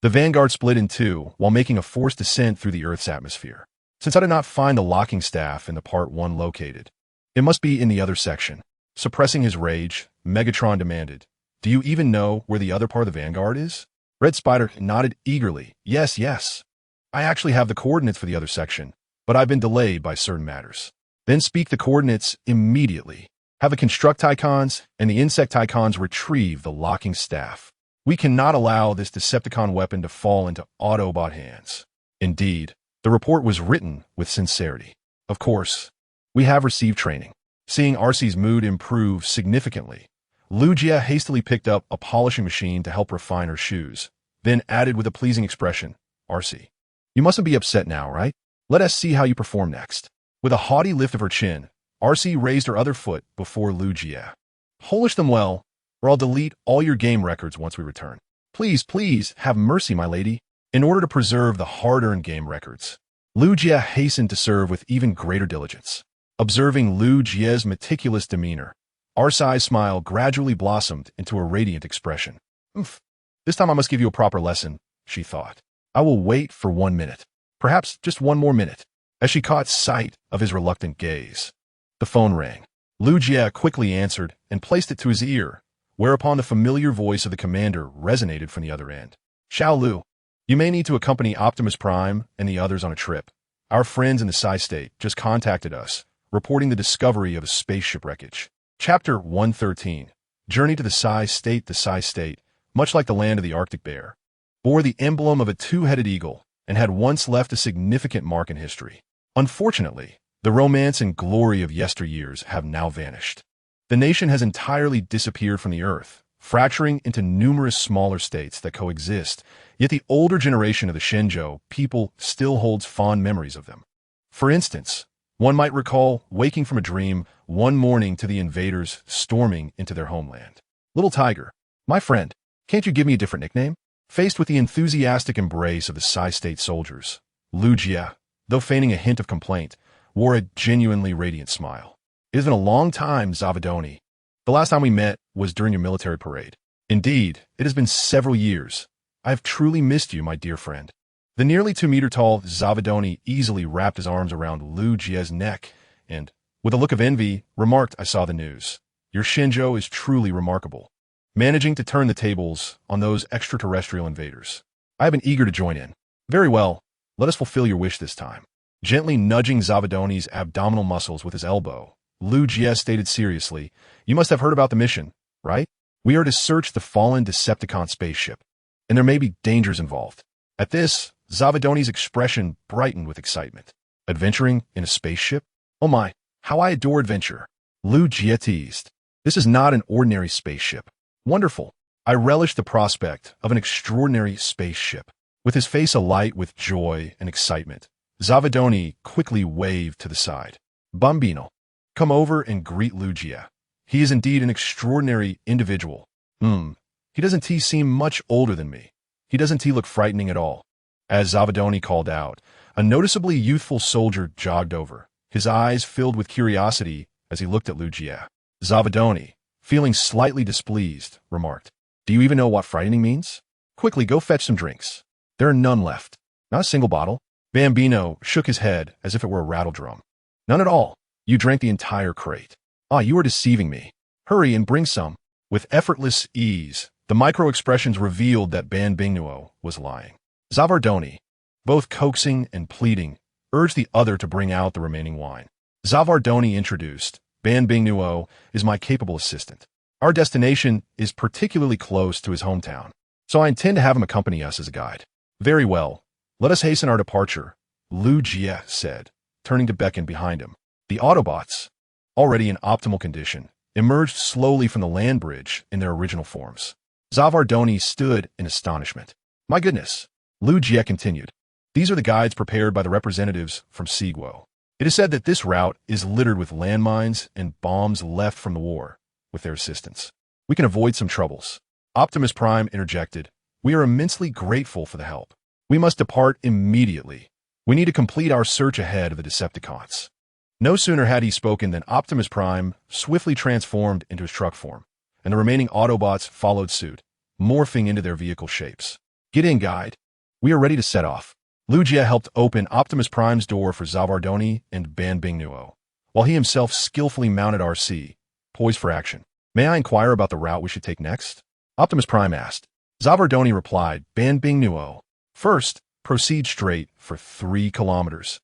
The Vanguard split in 2 while making a forced descent through the Earth's atmosphere. Since I did not find the locking staff in the Part 1 located, it must be in the other section. Suppressing his rage, Megatron demanded, Do you even know where the other part of the Vanguard is? Red Spider nodded eagerly. Yes, yes. I actually have the coordinates for the other section, but I've been delayed by certain matters. Then speak the coordinates immediately. Have the Constructicons and the Insecticons retrieve the locking staff. We cannot allow this Decepticon weapon to fall into Autobot hands. Indeed, the report was written with sincerity. Of course, we have received training. Seeing RC's mood improve significantly, Lugia hastily picked up a polishing machine to help refine her shoes, then added with a pleasing expression, RC, you mustn't be upset now, right? Let us see how you perform next. With a haughty lift of her chin, RC raised her other foot before Lugia. Polish them well, or I'll delete all your game records once we return. Please, please, have mercy, my lady. In order to preserve the hard-earned game records, Lugia hastened to serve with even greater diligence. Observing Lugia's meticulous demeanor, RC's smile gradually blossomed into a radiant expression. This time I must give you a proper lesson, she thought. I will wait for 1 minute, perhaps just 1 more minute, as she caught sight of his reluctant gaze. The phone rang. Lugia quickly answered and placed it to his ear, whereupon the familiar voice of the commander resonated from the other end. Xiao Lu, you may need to accompany Optimus Prime and the others on a trip. Our friends in the Psi State just contacted us, reporting the discovery of a spaceship wreckage. Chapter 113. Journey to the Psi State. The Psi State, much like the land of the Arctic bear, bore the emblem of a 2-headed eagle and had once left a significant mark in history. Unfortunately, the romance and glory of yesteryears have now vanished. The nation has entirely disappeared from the Earth, fracturing into numerous smaller states that coexist, yet the older generation of the Shenzhou people still holds fond memories of them. For instance, one might recall waking from a dream one morning to the invaders storming into their homeland. Little Tiger, my friend, can't you give me a different nickname? Faced with the enthusiastic embrace of the Psi State soldiers, Lugia, though feigning a hint of complaint, wore a genuinely radiant smile. It has been a long time, Zavadoni. The last time we met was during your military parade. Indeed, it has been several years. I have truly missed you, my dear friend. The nearly 2-meter-tall Zavadoni easily wrapped his arms around Lugia's neck and, with a look of envy, remarked, I saw the news. Your Shenzhou is truly remarkable, managing to turn the tables on those extraterrestrial invaders. I have been eager to join in. Very well, let us fulfill your wish this time. Gently nudging Zavadoni's abdominal muscles with his elbow, Lugia stated seriously, You must have heard about the mission, right? We are to search the fallen Decepticon spaceship, and there may be dangers involved. At this, Zavadoni's expression brightened with excitement. Adventuring in a spaceship? Oh my, how I adore adventure. Lugia teased. This is not an ordinary spaceship. Wonderful. I relish the prospect of an extraordinary spaceship. With his face alight with joy and excitement, Zavadoni quickly waved to the side. Bambino, come over and greet Lugia. He is indeed an extraordinary individual. Doesn't he seem much older than me? Doesn't he look frightening at all? As Zavadoni called out, a noticeably youthful soldier jogged over, his eyes filled with curiosity as he looked at Lugia. Zavadoni, feeling slightly displeased, remarked, Do you even know what frightening means? Quickly go fetch some drinks. There are none left. Not a single bottle. Bambino shook his head as if it were a rattledrum. None at all. You drank the entire crate. You are deceiving me. Hurry and bring some. With effortless ease, the micro-expressions revealed that Bambino was lying. Zavardoni, both coaxing and pleading, urged the other to bring out the remaining wine. Zavardoni introduced, Bambino is my capable assistant. Our destination is particularly close to his hometown, so I intend to have him accompany us as a guide. Very well. Let us hasten our departure, Lugia said, turning to beckon behind him. The Autobots, already in optimal condition, emerged slowly from the land bridge in their original forms. Zavardoni stood in astonishment. My goodness, Lugia continued. These are the guides prepared by the representatives from Seguo. It is said that this route is littered with landmines and bombs left from the war. With their assistance, we can avoid some troubles. Optimus Prime interjected. We are immensely grateful for the help. We must depart immediately. We need to complete our search ahead of the Decepticons. No sooner had he spoken than Optimus Prime swiftly transformed into his truck form, and the remaining Autobots followed suit, morphing into their vehicle shapes. Get in, guide. We are ready to set off. Lugia helped open Optimus Prime's door for Zavardoni and Banbing-Nuo, while he himself skillfully mounted RC, poised for action. May I inquire about the route we should take next? Optimus Prime asked. Zavardoni replied, Banbing-Nuo. First, proceed straight for 3 kilometers.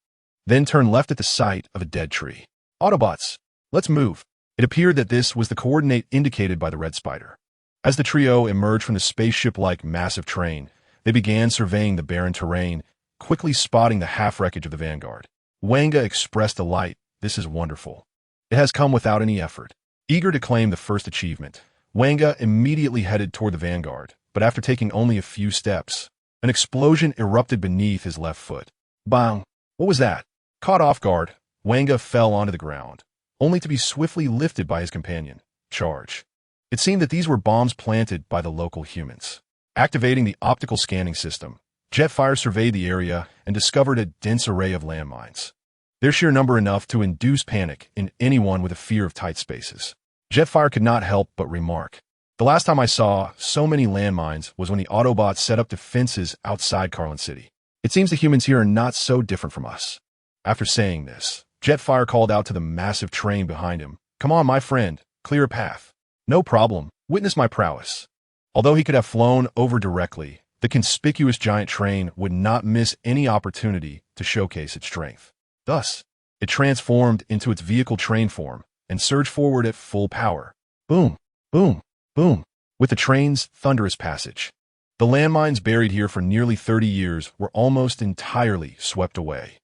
Then turn left at the site of a dead tree. Autobots, let's move. It appeared that this was the coordinate indicated by the red spider. As the trio emerged from the spaceship-like massive train, they began surveying the barren terrain, quickly spotting the half-wreckage of the Vanguard. Wanga expressed delight. This is wonderful. It has come without any effort. Eager to claim the first achievement, Wanga immediately headed toward the Vanguard, but after taking only a few steps, an explosion erupted beneath his left foot. Bang! What was that? Caught off guard, Wanga fell onto the ground, only to be swiftly lifted by his companion, Charge. It seemed that these were bombs planted by the local humans. Activating the optical scanning system, Jetfire surveyed the area and discovered a dense array of landmines. Their sheer number enough to induce panic in anyone with a fear of tight spaces. Jetfire could not help but remark, the last time I saw so many landmines was when the Autobots set up defenses outside Carlin City. It seems the humans here are not so different from us. After saying this, Jetfire called out to the massive train behind him. Come on, my friend, clear a path. No problem, witness my prowess. Although he could have flown over directly, the conspicuous giant train would not miss any opportunity to showcase its strength. Thus, it transformed into its vehicle train form and surged forward at full power. Boom, boom, boom, with the train's thunderous passage. The landmines buried here for nearly 30 years were almost entirely swept away.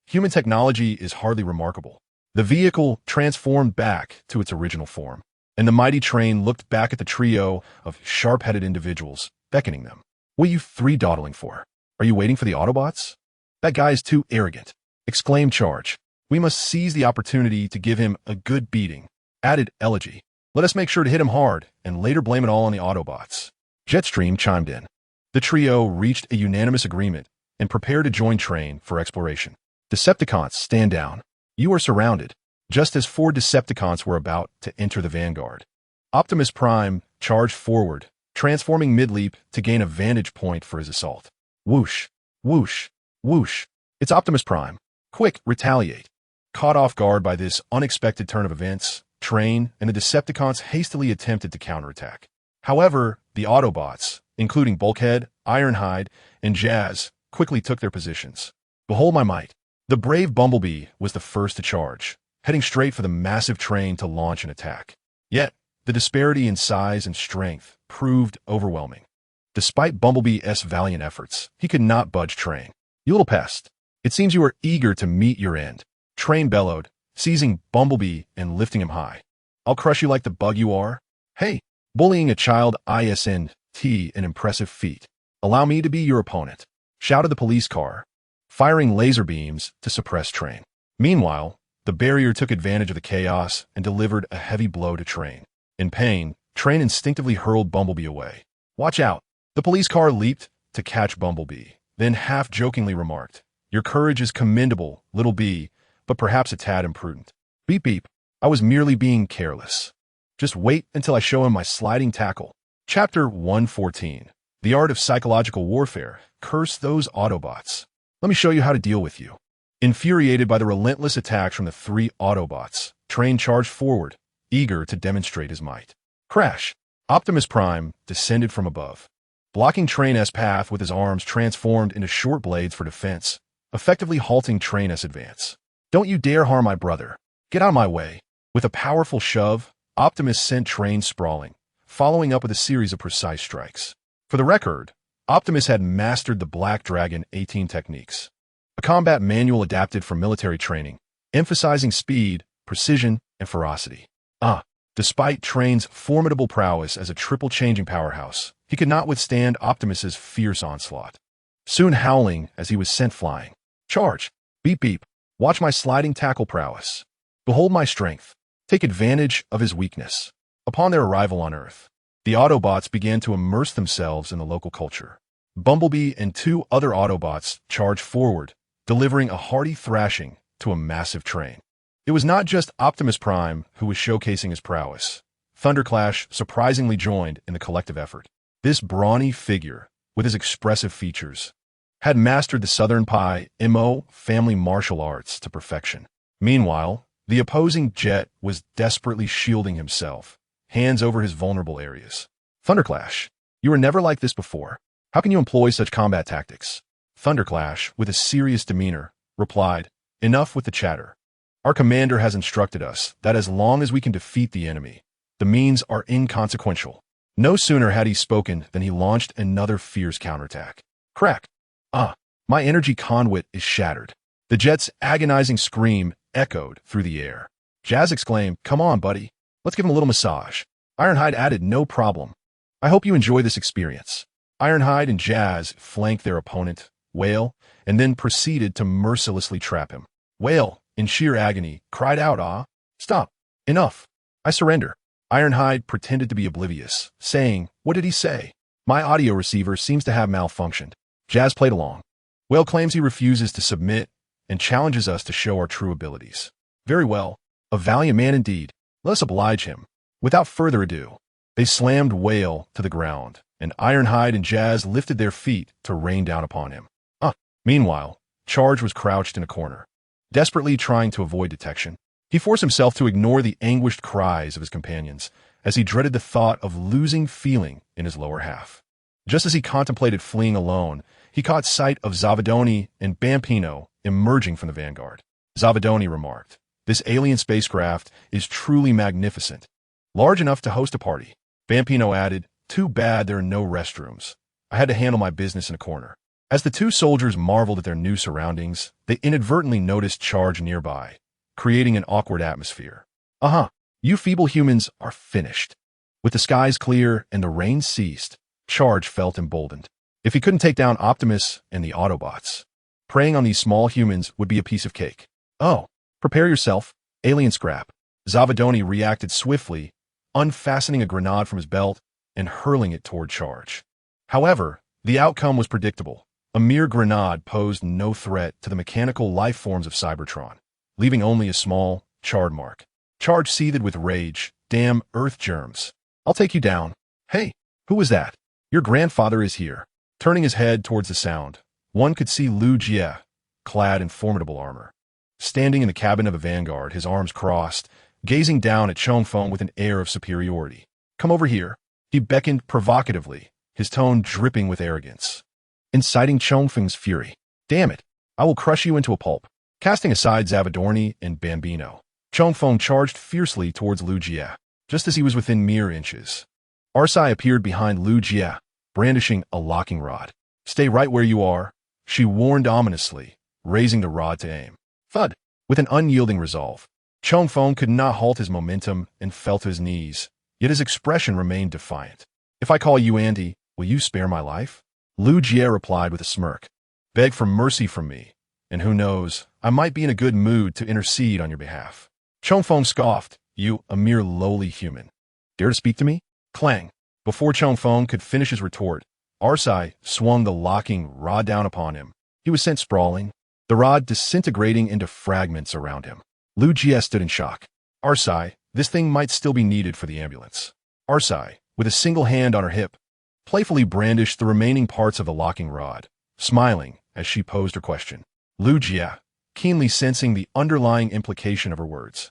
Human technology is hardly remarkable. The vehicle transformed back to its original form, and the mighty train looked back at the trio of sharp-headed individuals, beckoning them. What are you 3 dawdling for? Are you waiting for the Autobots? That guy is too arrogant, exclaimed Charge. We must seize the opportunity to give him a good beating, added Elegy. Let us make sure to hit him hard, and later blame it all on the Autobots. Jetstream chimed in. The trio reached a unanimous agreement and prepared to join train for exploration. Decepticons, stand down. You are surrounded, just as 4 Decepticons were about to enter the Vanguard. Optimus Prime charged forward, transforming mid-leap to gain a vantage point for his assault. Whoosh, whoosh, whoosh. It's Optimus Prime. Quick, retaliate. Caught off guard by this unexpected turn of events, Train and the Decepticons hastily attempted to counterattack. However, the Autobots, including Bulkhead, Ironhide, and Jazz, quickly took their positions. Behold my might. The brave Bumblebee was the first to charge, heading straight for the massive train to launch an attack. Yet, the disparity in size and strength proved overwhelming. Despite Bumblebee's valiant efforts, he could not budge Train. You little pest. It seems you are eager to meet your end. Train bellowed, seizing Bumblebee and lifting him high. I'll crush you like the bug you are. Hey, bullying a child isn't an impressive feat. Allow me to be your opponent, shouted the police car, firing laser beams to suppress Train. Meanwhile, the barrier took advantage of the chaos and delivered a heavy blow to Train. In pain, Train instinctively hurled Bumblebee away. Watch out! The police car leaped to catch Bumblebee, then half-jokingly remarked, Your courage is commendable, little bee, but perhaps a tad imprudent. Beep beep, I was merely being careless. Just wait until I show him my sliding tackle. Chapter 114. The Art of Psychological Warfare. Curse those Autobots. Let me show you how to deal with you. Infuriated by the relentless attacks from the 3 Autobots, Train charged forward, eager to demonstrate his might. Crash! Optimus Prime descended from above, blocking Train's path with his arms transformed into short blades for defense, effectively halting Train's advance. Don't you dare harm my brother. Get out of my way. With a powerful shove, Optimus sent Train sprawling, following up with a series of precise strikes. For the record, Optimus had mastered the Black Dragon 18 techniques, a combat manual adapted for military training, emphasizing speed, precision, and ferocity. Despite Train's formidable prowess as a triple-changing powerhouse, he could not withstand Optimus's fierce onslaught. Soon howling as he was sent flying. Charge! Beep beep! Watch my sliding tackle prowess. Behold my strength. Take advantage of his weakness. Upon their arrival on Earth, The Autobots began to immerse themselves in the local culture. Bumblebee and two other Autobots charged forward, delivering a hearty thrashing to a massive train. It was not just Optimus Prime who was showcasing his prowess. Thunderclash surprisingly joined in the collective effort. This brawny figure, with his expressive features, had mastered the Southern Pie MO family martial arts to perfection. Meanwhile, the opposing Jet was desperately shielding himself, hands over his vulnerable areas. Thunderclash, you were never like this before. How can you employ such combat tactics? Thunderclash, with a serious demeanor, replied, enough with the chatter. Our commander has instructed us that as long as we can defeat the enemy, the means are inconsequential. No sooner had he spoken than he launched another fierce counterattack. Crack! My energy conduit is shattered. The Jet's agonizing scream echoed through the air. Jazz exclaimed, come on, buddy. Let's give him a little massage. Ironhide added, no problem. I hope you enjoy this experience. Ironhide and Jazz flanked their opponent, Whale, and then proceeded to mercilessly trap him. Whale, in sheer agony, cried out, stop. Enough. I surrender. Ironhide pretended to be oblivious, saying, what did he say? My audio receiver seems to have malfunctioned. Jazz played along. Whale claims he refuses to submit and challenges us to show our true abilities. Very well. A valiant man indeed. Let us oblige him. Without further ado, they slammed Whale to the ground, and Ironhide and Jazz lifted their feet to rain down upon him. Meanwhile, Charge was crouched in a corner, desperately trying to avoid detection. He forced himself to ignore the anguished cries of his companions as he dreaded the thought of losing feeling in his lower half. Just as he contemplated fleeing alone, he caught sight of Zavadoni and Bambino emerging from the vanguard. Zavadoni remarked, this alien spacecraft is truly magnificent, large enough to host a party. Bambino added, too bad there are no restrooms. I had to handle my business in a corner. As the two soldiers marveled at their new surroundings, they inadvertently noticed Charge nearby, creating an awkward atmosphere. You feeble humans are finished. With the skies clear and the rain ceased, Charge felt emboldened. If he couldn't take down Optimus and the Autobots, preying on these small humans would be a piece of cake. Prepare yourself, alien scrap. Zavadoni reacted swiftly, unfastening a grenade from his belt and hurling it toward Charge. However, the outcome was predictable. A mere grenade posed no threat to the mechanical life forms of Cybertron, leaving only a small, charred mark. Charge seethed with rage. Damn Earth germs. I'll take you down. Hey, who was that? Your grandfather is here. Turning his head towards the sound, one could see Lu Jie, clad in formidable armor. Standing in the cabin of a Vanguard, his arms crossed, gazing down at Chongfeng with an air of superiority. Come over here. He beckoned provocatively, his tone dripping with arrogance, inciting Chongfeng's fury. Damn it, I will crush you into a pulp. Casting aside Zavadorni and Bambino, Chongfeng charged fiercely towards Lu Jie, just as he was within mere inches. Arsai appeared behind Lu Jie, brandishing a locking rod. Stay right where you are, she warned ominously, raising the rod to aim. Thud! With an unyielding resolve, Chongfeng could not halt his momentum and fell to his knees, yet his expression remained defiant. If I call you Andy, will you spare my life? Lu Jie replied with a smirk. Beg for mercy from me, and who knows, I might be in a good mood to intercede on your behalf. Chongfeng scoffed, you, a mere lowly human. Dare to speak to me? Clang! Before Chongfeng could finish his retort, Arsai swung the locking rod down upon him. He was sent sprawling, the rod disintegrating into fragments around him. Lu Jie stood in shock. Arsai, this thing might still be needed for the ambulance. Arsai, with a single hand on her hip, playfully brandished the remaining parts of the locking rod, smiling as she posed her question. Lu Jie, keenly sensing the underlying implication of her words,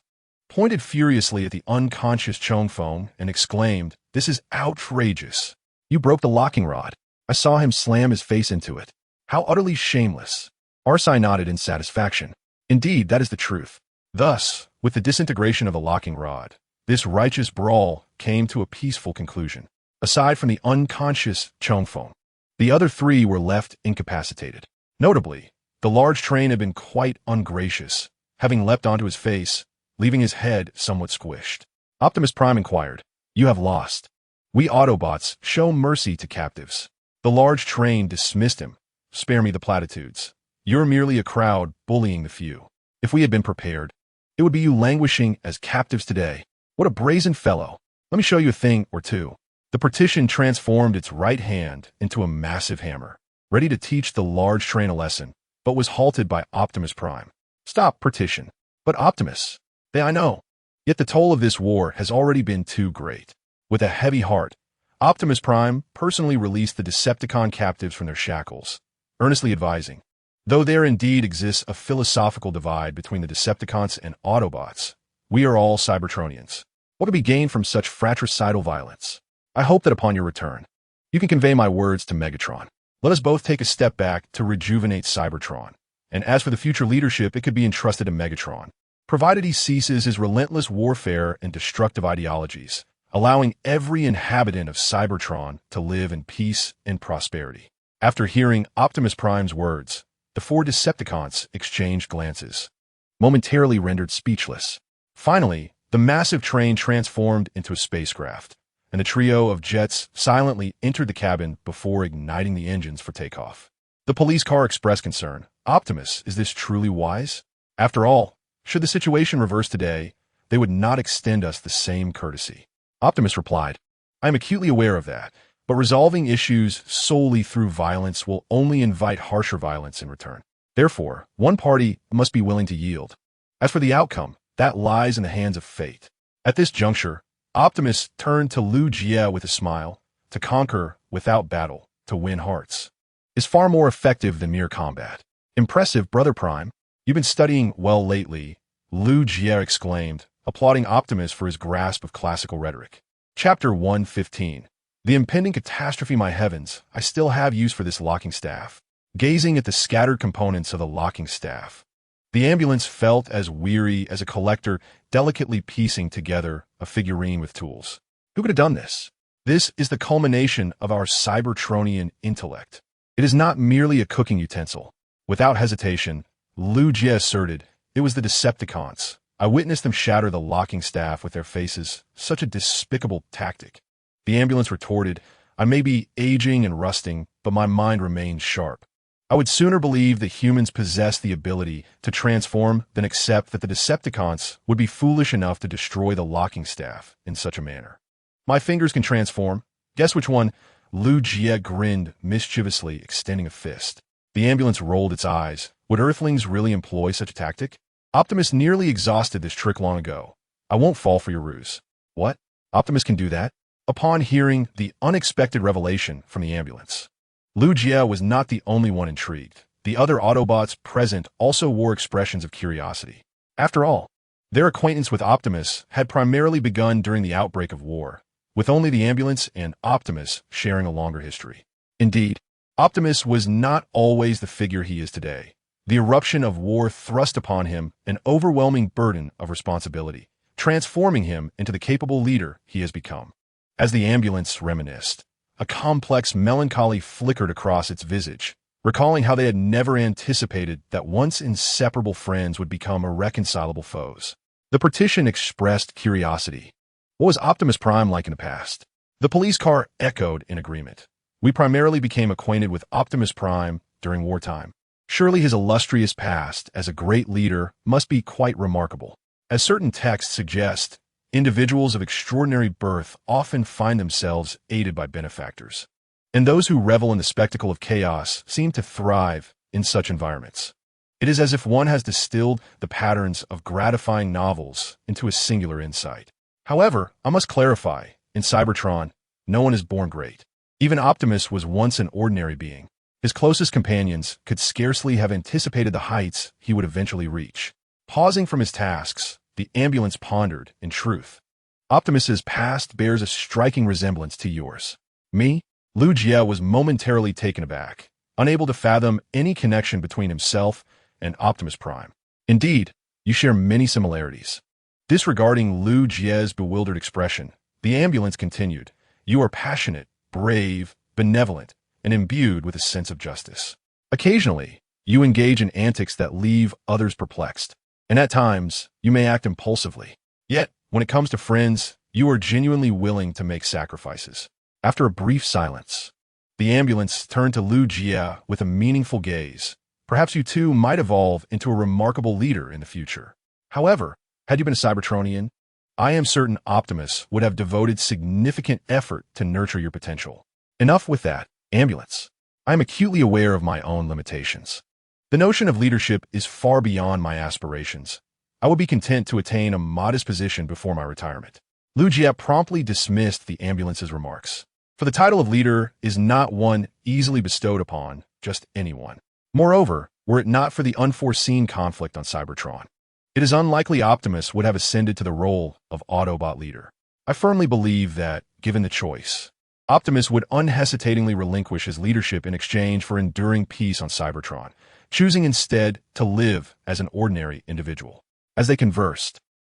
pointed furiously at the unconscious Chongfeng and exclaimed, this is outrageous. You broke the locking rod. I saw him slam his face into it. How utterly shameless. Arsai nodded in satisfaction. Indeed, that is the truth. Thus, with the disintegration of the locking rod, this righteous brawl came to a peaceful conclusion. Aside from the unconscious Chongfeng, the other three were left incapacitated. Notably, the large train had been quite ungracious, having leapt onto his face, leaving his head somewhat squished. Optimus Prime inquired, you have lost. We Autobots show mercy to captives. The large train dismissed him. Spare me the platitudes. You're merely a crowd bullying the few. If we had been prepared, it would be you languishing as captives today. What a brazen fellow. Let me show you a thing or two. The partition transformed its right hand into a massive hammer, ready to teach the large train a lesson, but was halted by Optimus Prime. Stop, partition. But Optimus, I know. Yet the toll of this war has already been too great. With a heavy heart, Optimus Prime personally released the Decepticon captives from their shackles, earnestly advising, though there indeed exists a philosophical divide between the Decepticons and Autobots, we are all Cybertronians. What could be gained from such fratricidal violence? I hope that upon your return, you can convey my words to Megatron. Let us both take a step back to rejuvenate Cybertron. And as for the future leadership, it could be entrusted to Megatron, provided he ceases his relentless warfare and destructive ideologies, allowing every inhabitant of Cybertron to live in peace and prosperity. After hearing Optimus Prime's words, the four Decepticons exchanged glances, momentarily rendered speechless. Finally, the massive train transformed into a spacecraft, and the trio of jets silently entered the cabin before igniting the engines for takeoff. The police car expressed concern. Optimus, is this truly wise? After all, should the situation reverse today, they would not extend us the same courtesy. Optimus replied, I am acutely aware of that, but resolving issues solely through violence will only invite harsher violence in return. Therefore, one party must be willing to yield. As for the outcome, that lies in the hands of fate. At this juncture, Optimus turned to Lu Jie with a smile. To conquer without battle, to win hearts, is far more effective than mere combat. Impressive, Brother Prime. You've been studying well lately, Lu Jie exclaimed, applauding Optimus for his grasp of classical rhetoric. Chapter 115. The impending catastrophe, my heavens, I still have use for this locking staff. Gazing at the scattered components of the locking staff, the ambulance felt as weary as a collector delicately piecing together a figurine with tools. Who could have done this? This is the culmination of our Cybertronian intellect. It is not merely a cooking utensil. Without hesitation, Lu Jie asserted, it was the Decepticons. I witnessed them shatter the locking staff with their faces. Such a despicable tactic. The ambulance retorted, I may be aging and rusting, but my mind remains sharp. I would sooner believe that humans possess the ability to transform than accept that the Decepticons would be foolish enough to destroy the locking staff in such a manner. My fingers can transform. Guess which one? Lu Jie grinned mischievously, extending a fist. The ambulance rolled its eyes. Would Earthlings really employ such a tactic? Optimus nearly exhausted this trick long ago. I won't fall for your ruse. What? Optimus can do that? Upon hearing the unexpected revelation from the ambulance, Lu Jie was not the only one intrigued. The other Autobots present also wore expressions of curiosity. After all, their acquaintance with Optimus had primarily begun during the outbreak of war, with only the ambulance and Optimus sharing a longer history. Indeed, Optimus was not always the figure he is today. The eruption of war thrust upon him an overwhelming burden of responsibility, transforming him into the capable leader he has become. As the ambulance reminisced, a complex melancholy flickered across its visage, recalling how they had never anticipated that once inseparable friends would become irreconcilable foes. The partition expressed curiosity. What was Optimus Prime like in the past? The police car echoed in agreement. We primarily became acquainted with Optimus Prime during wartime. Surely his illustrious past as a great leader must be quite remarkable. As certain texts suggest, individuals of extraordinary birth often find themselves aided by benefactors, and those who revel in the spectacle of chaos seem to thrive in such environments. It is as if one has distilled the patterns of gratifying novels into a singular insight. However, I must clarify, in Cybertron, no one is born great. Even Optimus was once an ordinary being. His closest companions could scarcely have anticipated the heights he would eventually reach. Pausing from his tasks, the ambulance pondered, in truth. Optimus's past bears a striking resemblance to yours. Me? Lu Jie was momentarily taken aback, unable to fathom any connection between himself and Optimus Prime. Indeed, you share many similarities. Disregarding Lu Jie's bewildered expression, the ambulance continued, you are passionate, brave, benevolent, and imbued with a sense of justice. Occasionally, you engage in antics that leave others perplexed, and at times, you may act impulsively. Yet, when it comes to friends, you are genuinely willing to make sacrifices. After a brief silence, the ambulance turned to Lu Jie with a meaningful gaze. Perhaps you too might evolve into a remarkable leader in the future. However, had you been a Cybertronian, I am certain Optimus would have devoted significant effort to nurture your potential. Enough with that, ambulance. I am acutely aware of my own limitations. The notion of leadership is far beyond my aspirations. I would be content to attain a modest position before my retirement. Lu Jie promptly dismissed the ambulance's remarks. For the title of leader is not one easily bestowed upon just anyone. Moreover, were it not for the unforeseen conflict on Cybertron, it is unlikely Optimus would have ascended to the role of Autobot leader. I firmly believe that, given the choice, Optimus would unhesitatingly relinquish his leadership in exchange for enduring peace on Cybertron, choosing instead to live as an ordinary individual. As they conversed,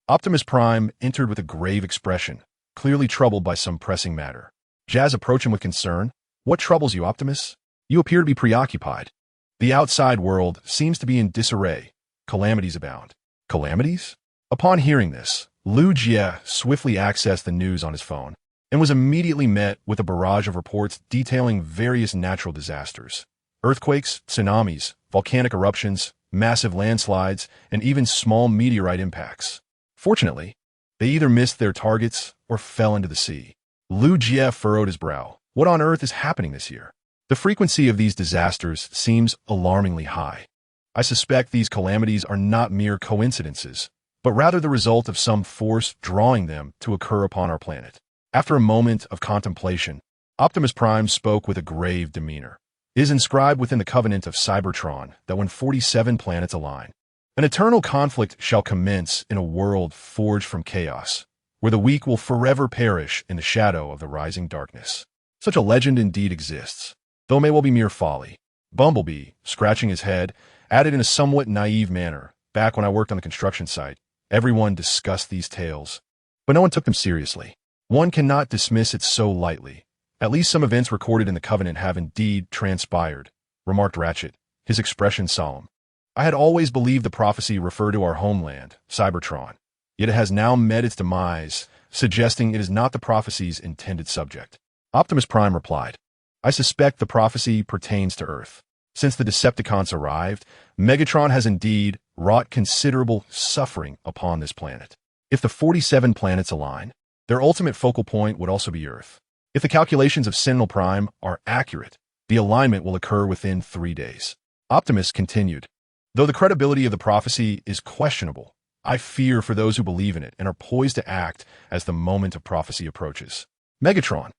Optimus Prime entered with a grave expression, clearly troubled by some pressing matter. Jazz approached him with concern. What troubles you, Optimus? You appear to be preoccupied. The outside world seems to be in disarray. Calamities abound. Calamities? Upon hearing this, Lu Jie swiftly accessed the news on his phone and was immediately met with a barrage of reports detailing various natural disasters. Earthquakes, tsunamis, volcanic eruptions, massive landslides, and even small meteorite impacts. Fortunately, they either missed their targets or fell into the sea. Lu Jie furrowed his brow. What on earth is happening this year? The frequency of these disasters seems alarmingly high. I suspect these calamities are not mere coincidences, but rather the result of some force drawing them to occur upon our planet. After a moment of contemplation, Optimus Prime spoke with a grave demeanor. It is inscribed within the covenant of Cybertron that when 47 planets align, an eternal conflict shall commence in a world forged from chaos, where the weak will forever perish in the shadow of the rising darkness. Such a legend indeed exists, though it may well be mere folly. Bumblebee, scratching his head, added in a somewhat naive manner, back when I worked on the construction site, everyone discussed these tales, but no one took them seriously. One cannot dismiss it so lightly. At least some events recorded in the Covenant have indeed transpired, remarked Ratchet, his expression solemn. I had always believed the prophecy referred to our homeland, Cybertron, yet it has now met its demise, suggesting it is not the prophecy's intended subject. Optimus Prime replied, I suspect the prophecy pertains to Earth. Since the Decepticons arrived, Megatron has indeed wrought considerable suffering upon this planet. If the 47 planets align, their ultimate focal point would also be Earth. If the calculations of Sentinel Prime are accurate, the alignment will occur within 3 days. Optimus continued, though the credibility of the prophecy is questionable, I fear for those who believe in it and are poised to act as the moment of prophecy approaches. Megatron,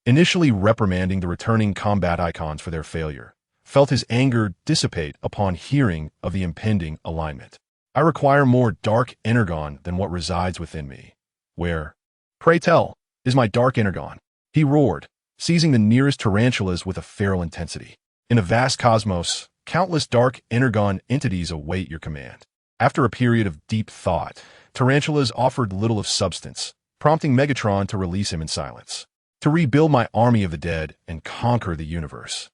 initially reprimanding the returning combat icons for their failure, felt his anger dissipate upon hearing of the impending alignment. I require more dark energon than what resides within me. Where, pray tell, is my dark energon? He roared, seizing the nearest tarantulas with a feral intensity. In a vast cosmos, countless dark energon entities await your command. After a period of deep thought, tarantulas offered little of substance, prompting Megatron to release him in silence. To rebuild my army of the dead and conquer the universe,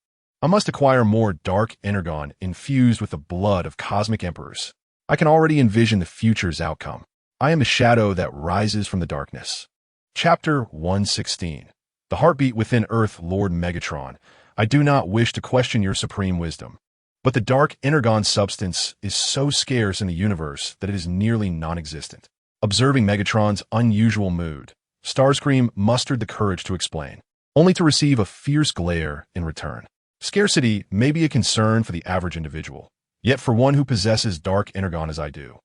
I must acquire more dark energon infused with the blood of cosmic emperors. I can already envision the future's outcome. I am the shadow that rises from the darkness. Chapter 116. The heartbeat within Earth, Lord Megatron. I do not wish to question your supreme wisdom, but the dark energon substance is so scarce in the universe that it is nearly non-existent. Observing Megatron's unusual mood, Starscream mustered the courage to explain, only to receive a fierce glare in return. Scarcity may be a concern for the average individual, yet for one who possesses dark energon as I do,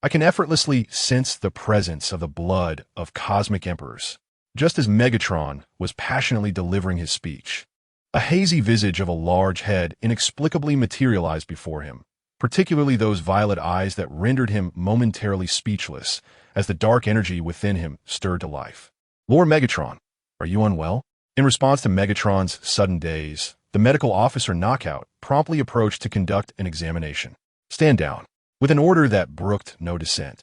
I can effortlessly sense the presence of the blood of cosmic emperors. Just as Megatron was passionately delivering his speech, a hazy visage of a large head inexplicably materialized before him, particularly those violet eyes that rendered him momentarily speechless as the dark energy within him stirred to life. Lord Megatron, are you unwell? In response to Megatron's sudden daze, the medical officer Knockout promptly approached to conduct an examination. Stand down. With an order that brooked no dissent,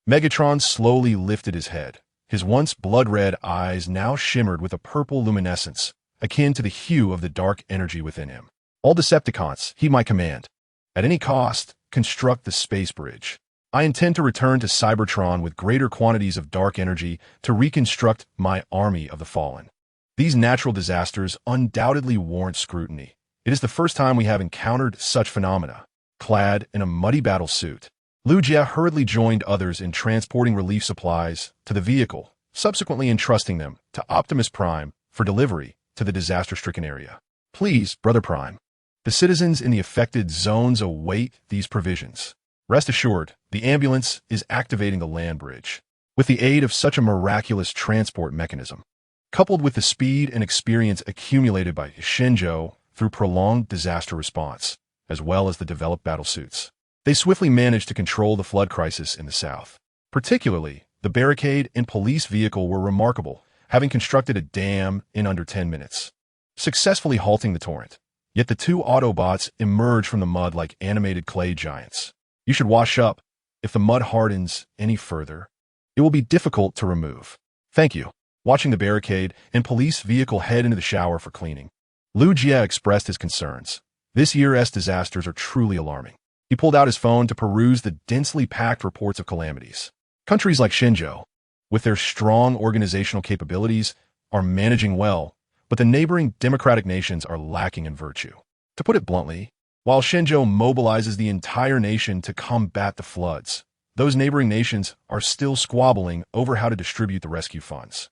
Megatron slowly lifted his head. His once blood-red eyes now shimmered with a purple luminescence, akin to the hue of the dark energy within him. All Decepticons, heed my command. At any cost, construct the space bridge. I intend to return to Cybertron with greater quantities of dark energy to reconstruct my army of the fallen. These natural disasters undoubtedly warrant scrutiny. It is the first time we have encountered such phenomena. Clad in a muddy battle suit, Lu Jie hurriedly joined others in transporting relief supplies to the vehicle, subsequently entrusting them to Optimus Prime for delivery to the disaster-stricken area. Please, Brother Prime. The citizens in the affected zones await these provisions. Rest assured, the ambulance is activating the land bridge. With the aid of such a miraculous transport mechanism, coupled with the speed and experience accumulated by Shenzhou through prolonged disaster response, as well as the developed battle suits, they swiftly managed to control the flood crisis in the south. Particularly, the barricade and police vehicle were remarkable, having constructed a dam in under 10 minutes, successfully halting the torrent. Yet the two Autobots emerged from the mud like animated clay giants. You should wash up. If the mud hardens any further, it will be difficult to remove. Thank you. Watching the barricade and police vehicle head into the shower for cleaning, Lu Jie expressed his concerns. This year's disasters are truly alarming. He pulled out his phone to peruse the densely packed reports of calamities. Countries like Shenzhou, with their strong organizational capabilities, are managing well, but the neighboring democratic nations are lacking in virtue. To put it bluntly, while Shenzhou mobilizes the entire nation to combat the floods, those neighboring nations are still squabbling over how to distribute the rescue funds,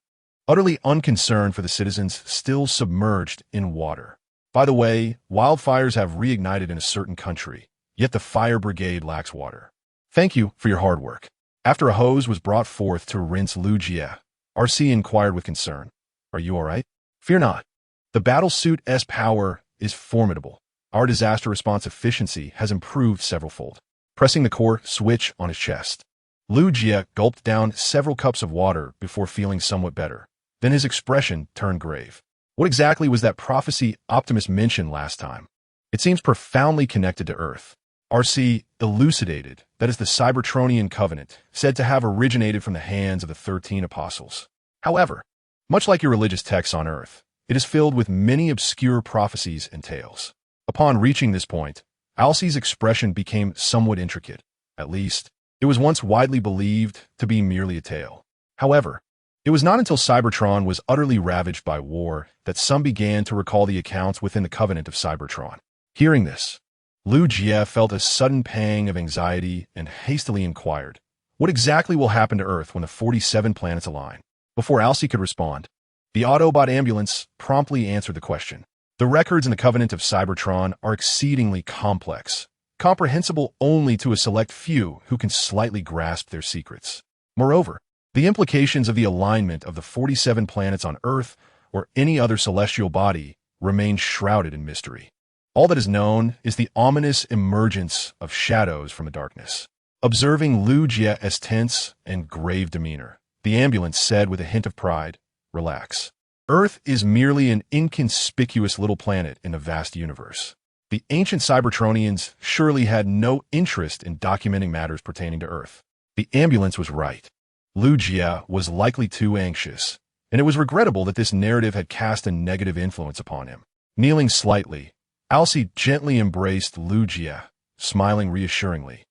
utterly unconcerned for the citizens still submerged in water. By the way, wildfires have reignited in a certain country, yet the fire brigade lacks water. Thank you for your hard work. After a hose was brought forth to rinse Lu Jie, RC inquired with concern, "Are you all right?" "Fear not. The battle suit's power is formidable. Our disaster response efficiency has improved severalfold." Pressing the core switch on his chest, Lu Jie gulped down several cups of water before feeling somewhat better. Then his expression turned grave. What exactly was that prophecy Optimus mentioned last time? It seems profoundly connected to Earth. RC elucidated that is the Cybertronian covenant, said to have originated from the hands of the 13 apostles. However, much like your religious texts on Earth, it is filled with many obscure prophecies and tales. Upon reaching this point, Alcie's expression became somewhat intricate. At least, it was once widely believed to be merely a tale. However, it was not until Cybertron was utterly ravaged by war that some began to recall the accounts within the covenant of Cybertron. Hearing this, Lu Jie felt a sudden pang of anxiety and hastily inquired, "What exactly will happen to Earth when the 47 planets align?" Before Alcie could respond, the Autobot ambulance promptly answered the question. The records in the covenant of Cybertron are exceedingly complex, comprehensible only to a select few who can slightly grasp their secrets. Moreover, the implications of the alignment of the 47 planets on Earth or any other celestial body remain shrouded in mystery. All that is known is the ominous emergence of shadows from the darkness. Observing Lu Jie's tense and grave demeanor, the ambulance said with a hint of pride, "Relax. Earth is merely an inconspicuous little planet in a vast universe. The ancient Cybertronians surely had no interest in documenting matters pertaining to Earth." The ambulance was right. Lu Jie was likely too anxious, and it was regrettable that this narrative had cast a negative influence upon him. Kneeling slightly, Alcie gently embraced Lu Jie, smiling reassuringly.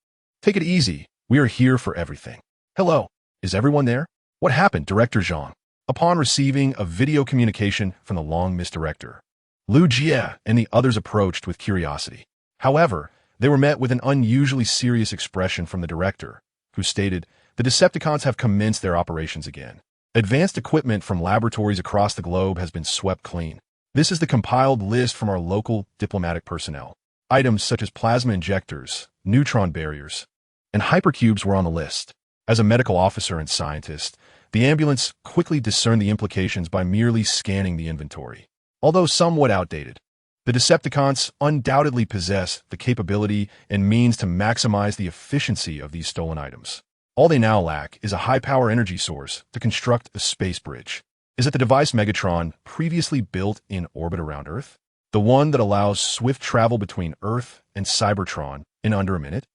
"Take it easy. We are here for everything." "Hello. Is everyone there? What happened, Director Zhang?" Upon receiving a video communication from the long-missed director, Lu Jie and the others approached with curiosity. However, they were met with an unusually serious expression from the director, who stated, "The Decepticons have commenced their operations again. Advanced equipment from laboratories across the globe has been swept clean. This is the compiled list from our local diplomatic personnel. Items such as plasma injectors, neutron barriers, and hypercubes were on the list." As a medical officer and scientist, the ambulance quickly discerned the implications by merely scanning the inventory. Although somewhat outdated, the Decepticons undoubtedly possess the capability and means to maximize the efficiency of these stolen items. All they now lack is a high-power energy source to construct a space bridge. Is it the device Megatron previously built in orbit around Earth? The one that allows swift travel between Earth and Cybertron in under a minute?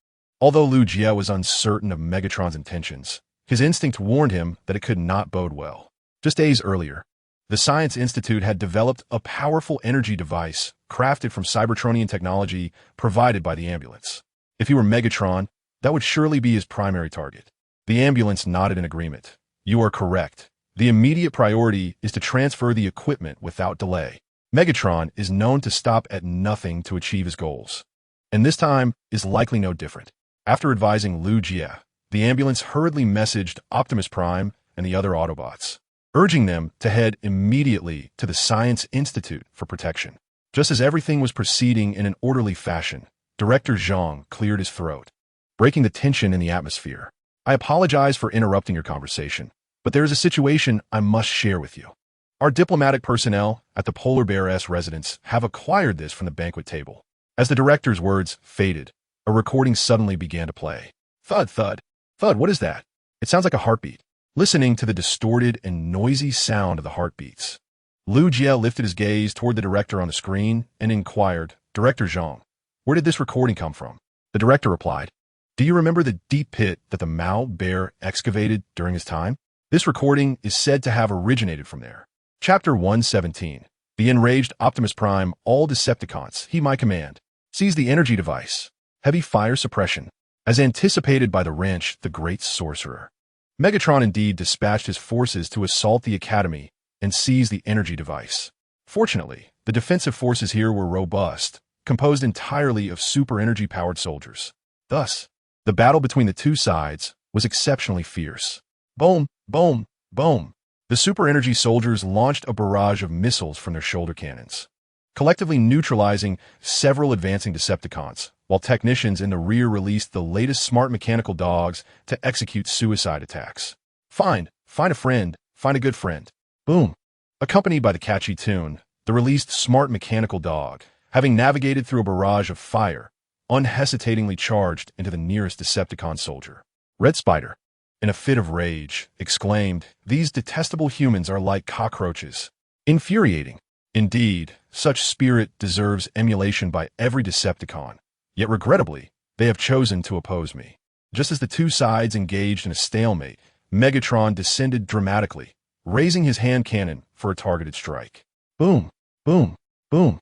Although Lu Jie was uncertain of Megatron's intentions, his instinct warned him that it could not bode well. Just days earlier, the Science Institute had developed a powerful energy device crafted from Cybertronian technology provided by the ambulance. If he were Megatron, that would surely be his primary target. The ambulance nodded in agreement. "You are correct. The immediate priority is to transfer the equipment without delay. Megatron is known to stop at nothing to achieve his goals, and this time is likely no different." After advising Lu Jie, the ambulance hurriedly messaged Optimus Prime and the other Autobots, urging them to head immediately to the Science Institute for protection. Just as everything was proceeding in an orderly fashion, Director Zhang cleared his throat, breaking the tension in the atmosphere. I apologize for interrupting your conversation, but there is a situation I must share with you. Our diplomatic personnel at the Polar Bear's residence have acquired this from the banquet table. As the director's words faded, a recording suddenly began to play. Thud, thud, thud, what is that? It sounds like a heartbeat. Listening to the distorted and noisy sound of the heartbeats, Lu Jie lifted his gaze toward the director on the screen and inquired, Director Zhang, where did this recording come from? The director replied, do you remember the deep pit that the Mao bear excavated during his time? This recording is said to have originated from there. Chapter 117. The enraged Optimus Prime, all Decepticons, he my command. Seize the energy device. Heavy fire suppression. As anticipated by the wrench, the great sorcerer. Megatron indeed dispatched his forces to assault the Academy and seize the energy device. Fortunately, the defensive forces here were robust, composed entirely of super energy-powered soldiers. Thus, the battle between the two sides was exceptionally fierce. Boom, boom, boom. The super energy soldiers launched a barrage of missiles from their shoulder cannons, collectively neutralizing several advancing Decepticons, while technicians in the rear released the latest smart mechanical dogs to execute suicide attacks. Find a friend, find a good friend. Boom. Accompanied by the catchy tune, the released smart mechanical dog, having navigated through a barrage of fire, unhesitatingly charged into the nearest Decepticon soldier. Red Spider, in a fit of rage, exclaimed, these detestable humans are like cockroaches. Infuriating. Indeed, such spirit deserves emulation by every Decepticon. Yet regrettably, they have chosen to oppose me. Just as the two sides engaged in a stalemate, Megatron descended dramatically, raising his hand cannon for a targeted strike. Boom, boom, boom.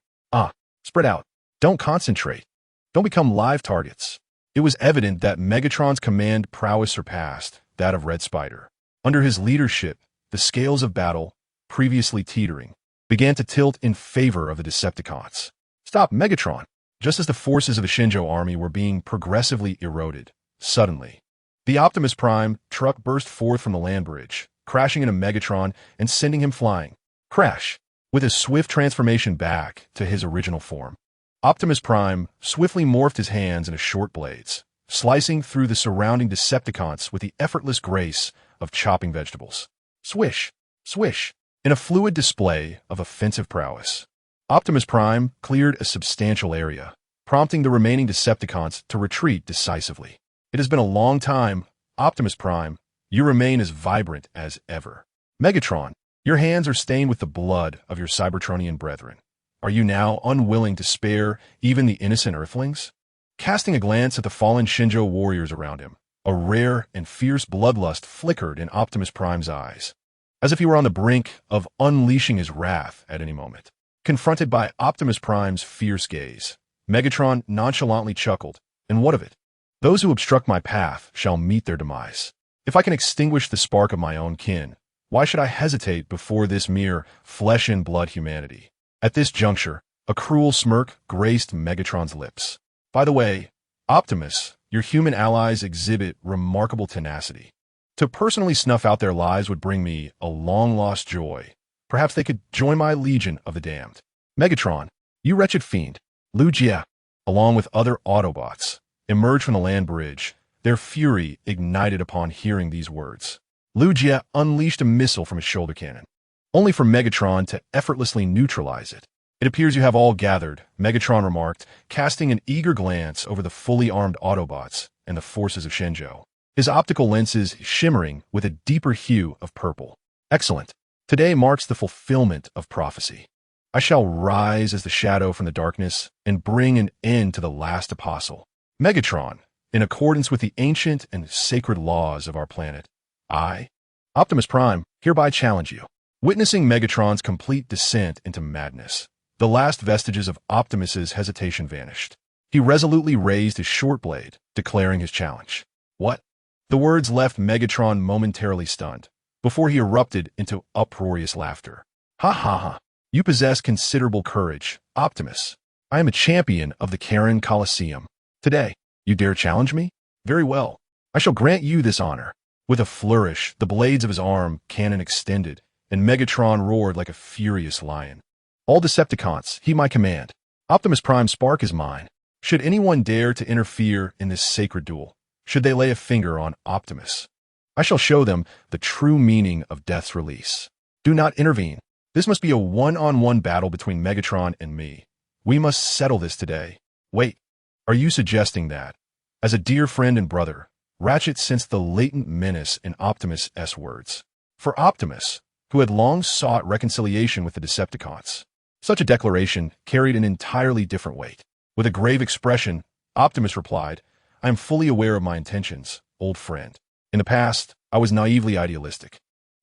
Spread out. Don't concentrate. Don't become live targets. It was evident that Megatron's command prowess surpassed that of Red Spider. Under his leadership, the scales of battle, previously teetering, began to tilt in favor of the Decepticons. Stop, Megatron! Just as the forces of the Shinjo army were being progressively eroded, suddenly, the Optimus Prime truck burst forth from the land bridge, crashing into Megatron and sending him flying. Crash! With a swift transformation back to his original form, Optimus Prime swiftly morphed his hands into short blades, slicing through the surrounding Decepticons with the effortless grace of chopping vegetables. Swish! Swish! In a fluid display of offensive prowess, Optimus Prime cleared a substantial area, prompting the remaining Decepticons to retreat decisively. It has been a long time, Optimus Prime. You remain as vibrant as ever. Megatron, your hands are stained with the blood of your Cybertronian brethren. Are you now unwilling to spare even the innocent Earthlings? Casting a glance at the fallen Shinjo warriors around him, a rare and fierce bloodlust flickered in Optimus Prime's eyes, as if he were on the brink of unleashing his wrath at any moment. Confronted by Optimus Prime's fierce gaze, Megatron nonchalantly chuckled, and what of it? Those who obstruct my path shall meet their demise. If I can extinguish the spark of my own kin, why should I hesitate before this mere flesh-and-blood humanity? At this juncture, a cruel smirk graced Megatron's lips. By the way, Optimus, your human allies exhibit remarkable tenacity. To personally snuff out their lives would bring me a long-lost joy. Perhaps they could join my legion of the damned. Megatron, you wretched fiend. Lu Jie, along with other Autobots, emerged from the land bridge, their fury ignited upon hearing these words. Lu Jie unleashed a missile from his shoulder cannon, only for Megatron to effortlessly neutralize it. It appears you have all gathered, Megatron remarked, casting an eager glance over the fully armed Autobots and the forces of Shinjo, his optical lenses shimmering with a deeper hue of purple. Excellent. Today marks the fulfillment of prophecy. I shall rise as the shadow from the darkness and bring an end to the last apostle. Megatron, in accordance with the ancient and sacred laws of our planet, I, Optimus Prime, hereby challenge you. Witnessing Megatron's complete descent into madness, the last vestiges of Optimus's hesitation vanished. He resolutely raised his short blade, declaring his challenge. What? The words left Megatron momentarily stunned, before he erupted into uproarious laughter. Ha ha ha. You possess considerable courage, Optimus. I am a champion of the Karen Coliseum. Today, you dare challenge me? Very well. I shall grant you this honor. With a flourish, the blades of his arm cannon extended, and Megatron roared like a furious lion. All Decepticons, heed my command. Optimus Prime's spark is mine. Should anyone dare to interfere in this sacred duel, should they lay a finger on Optimus, I shall show them the true meaning of death's release. Do not intervene. This must be a one-on-one battle between Megatron and me. We must settle this today. Wait, are you suggesting that, as a dear friend and brother, Ratchet sensed the latent menace in Optimus' words? For Optimus, who had long sought reconciliation with the Decepticons, such a declaration carried an entirely different weight. With a grave expression, Optimus replied, I am fully aware of my intentions, old friend. In the past, I was naively idealistic.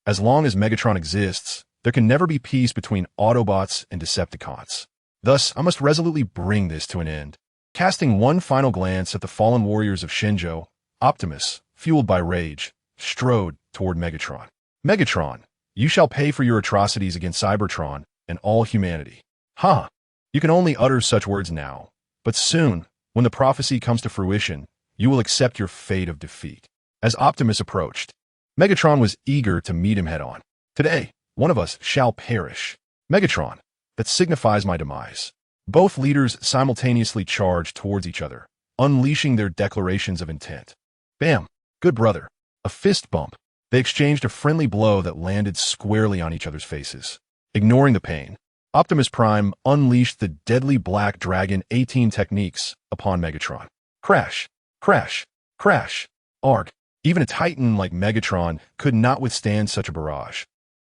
As long as Megatron exists, there can never be peace between Autobots and Decepticons. Thus, I must resolutely bring this to an end. Casting one final glance at the fallen warriors of Shinjo, Optimus, fueled by rage, strode toward Megatron. Megatron, you shall pay for your atrocities against Cybertron and all humanity. Ha! You can only utter such words now, but soon, when the prophecy comes to fruition, you will accept your fate of defeat. As Optimus approached, Megatron was eager to meet him head-on. Today, one of us shall perish. Megatron, that signifies my demise. Both leaders simultaneously charged towards each other, unleashing their declarations of intent. Bam! Good brother. A fist bump. They exchanged a friendly blow that landed squarely on each other's faces. Ignoring the pain, Optimus Prime unleashed the deadly Black Dragon 18 techniques upon Megatron. Crash! Crash! Crash! Arg! Even a titan like Megatron could not withstand such a barrage,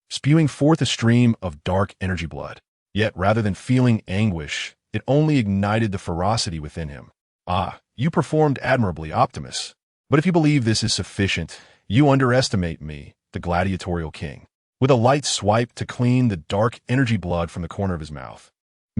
spewing forth a stream of dark energy blood. Yet, rather than feeling anguish, it only ignited the ferocity within him. Ah, you performed admirably, Optimus. But if you believe this is sufficient, you underestimate me, the gladiatorial king. With a light swipe to clean the dark energy blood from the corner of his mouth,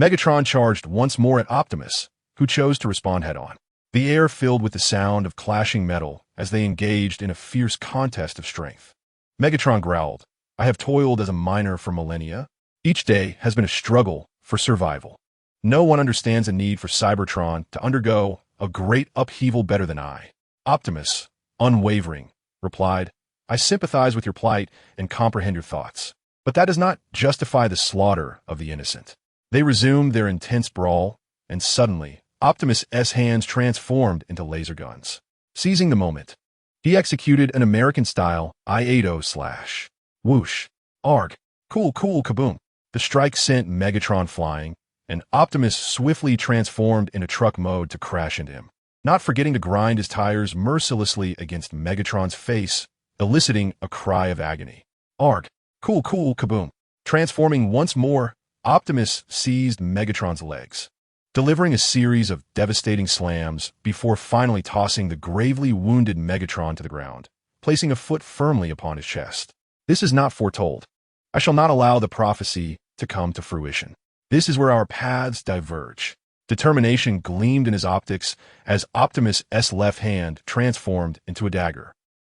Megatron charged once more at Optimus, who chose to respond head-on. The air filled with the sound of clashing metal as they engaged in a fierce contest of strength. Megatron growled, I have toiled as a miner for millennia. Each day has been a struggle for survival. No one understands the need for Cybertron to undergo a great upheaval better than I. Optimus, unwavering, replied, I sympathize with your plight and comprehend your thoughts. But that does not justify the slaughter of the innocent. They resumed their intense brawl, and suddenly, Optimus' hands transformed into laser guns. Seizing the moment, he executed an American-style I-8 slash. Whoosh. Arg. Cool, kaboom. The strike sent Megatron flying, and Optimus swiftly transformed into truck mode to crash into him, not forgetting to grind his tires mercilessly against Megatron's face, eliciting a cry of agony. Arg. Cool, kaboom. Transforming once more, Optimus seized Megatron's legs, delivering a series of devastating slams before finally tossing the gravely wounded Megatron to the ground, placing a foot firmly upon his chest. This is not foretold. I shall not allow the prophecy to come to fruition. This is where our paths diverge. Determination gleamed in his optics as Optimus' left hand transformed into a dagger,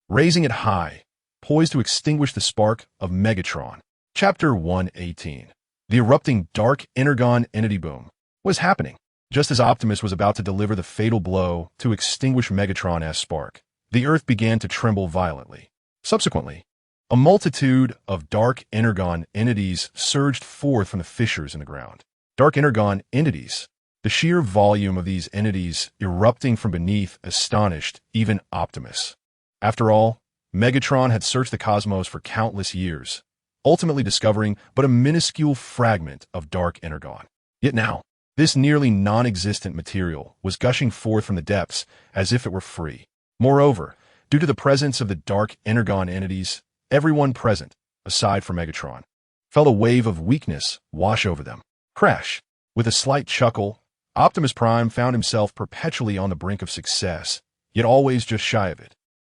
raising it high, poised to extinguish the spark of Megatron. Chapter 118. The erupting dark Energon entity boom. What is happening? Just as Optimus was about to deliver the fatal blow to extinguish Megatron's spark, the Earth began to tremble violently. Subsequently, a multitude of dark Energon entities surged forth from the fissures in the ground. Dark Energon entities. The sheer volume of these entities erupting from beneath astonished even Optimus. After all, Megatron had searched the cosmos for countless years, ultimately discovering but a minuscule fragment of dark Energon. Yet now, this nearly non-existent material was gushing forth from the depths as if it were free. Moreover, due to the presence of the dark Energon entities, everyone present, aside from Megatron, felt a wave of weakness wash over them. Crash. With a slight chuckle, Optimus Prime found himself perpetually on the brink of success, yet always just shy of it.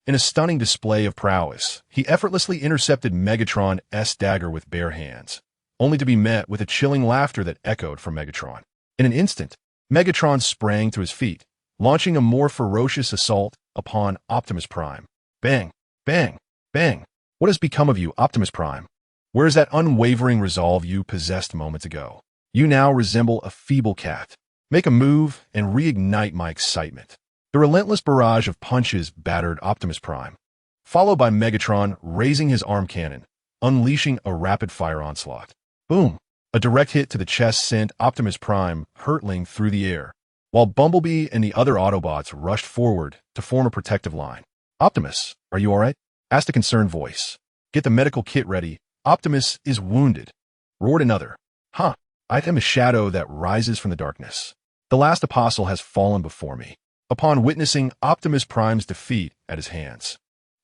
In a stunning display of prowess, he effortlessly intercepted Megatron's dagger with bare hands, only to be met with a chilling laughter that echoed from Megatron. In an instant, Megatron sprang to his feet, launching a more ferocious assault upon Optimus Prime. Bang, bang, bang. What has become of you, Optimus Prime? Where is that unwavering resolve you possessed moments ago? You now resemble a feeble cat. Make a move and reignite my excitement. The relentless barrage of punches battered Optimus Prime, followed by Megatron raising his arm cannon, unleashing a rapid-fire onslaught. Boom! A direct hit to the chest sent Optimus Prime hurtling through the air, while Bumblebee and the other Autobots rushed forward to form a protective line. "Optimus, are you all right?" asked a concerned voice. "Get the medical kit ready. Optimus is wounded," roared another. "Huh, I am a shadow that rises from the darkness. The last apostle has fallen before me." Upon witnessing Optimus Prime's defeat at his hands,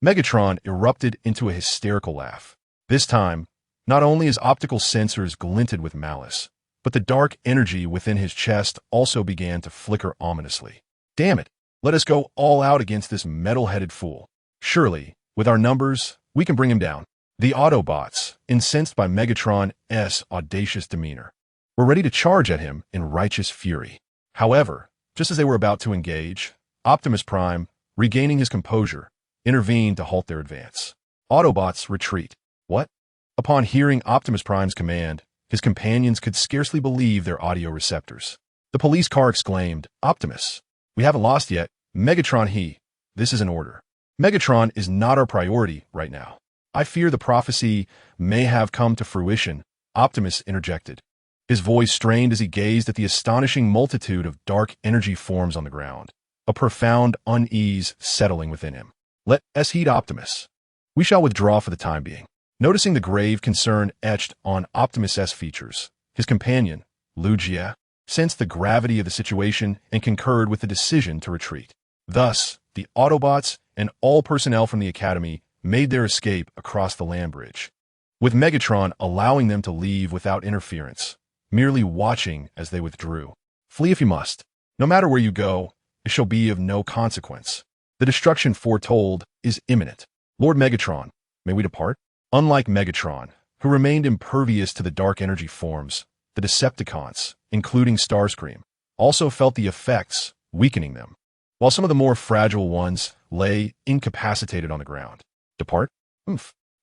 Megatron erupted into a hysterical laugh. This time, not only his optical sensors glinted with malice, but the dark energy within his chest also began to flicker ominously. "Damn it, let us go all out against this metal-headed fool. Surely, with our numbers, we can bring him down." The Autobots, incensed by Megatron's audacious demeanor, were ready to charge at him in righteous fury. However, just as they were about to engage, Optimus Prime, regaining his composure, intervened to halt their advance. "Autobots, retreat." What? Upon hearing Optimus Prime's command, his companions could scarcely believe their audio receptors. The police car exclaimed, "Optimus, we haven't lost yet. Megatron, this is an order." "Megatron is not our priority right now. I fear the prophecy may have come to fruition," Optimus interjected. His voice strained as he gazed at the astonishing multitude of dark energy forms on the ground, a profound unease settling within him. "Let us heed Optimus. We shall withdraw for the time being." Noticing the grave concern etched on Optimus's features, his companion, Lugia, sensed the gravity of the situation and concurred with the decision to retreat. Thus, the Autobots and all personnel from the Academy made their escape across the land bridge, with Megatron allowing them to leave without interference, merely watching as they withdrew. "Flee if you must. No matter where you go, it shall be of no consequence. The destruction foretold is imminent. Lord Megatron, may we depart?" Unlike Megatron, who remained impervious to the dark energy forms, the Decepticons, including Starscream, also felt the effects, weakening them, while some of the more fragile ones lay incapacitated on the ground. "Depart?"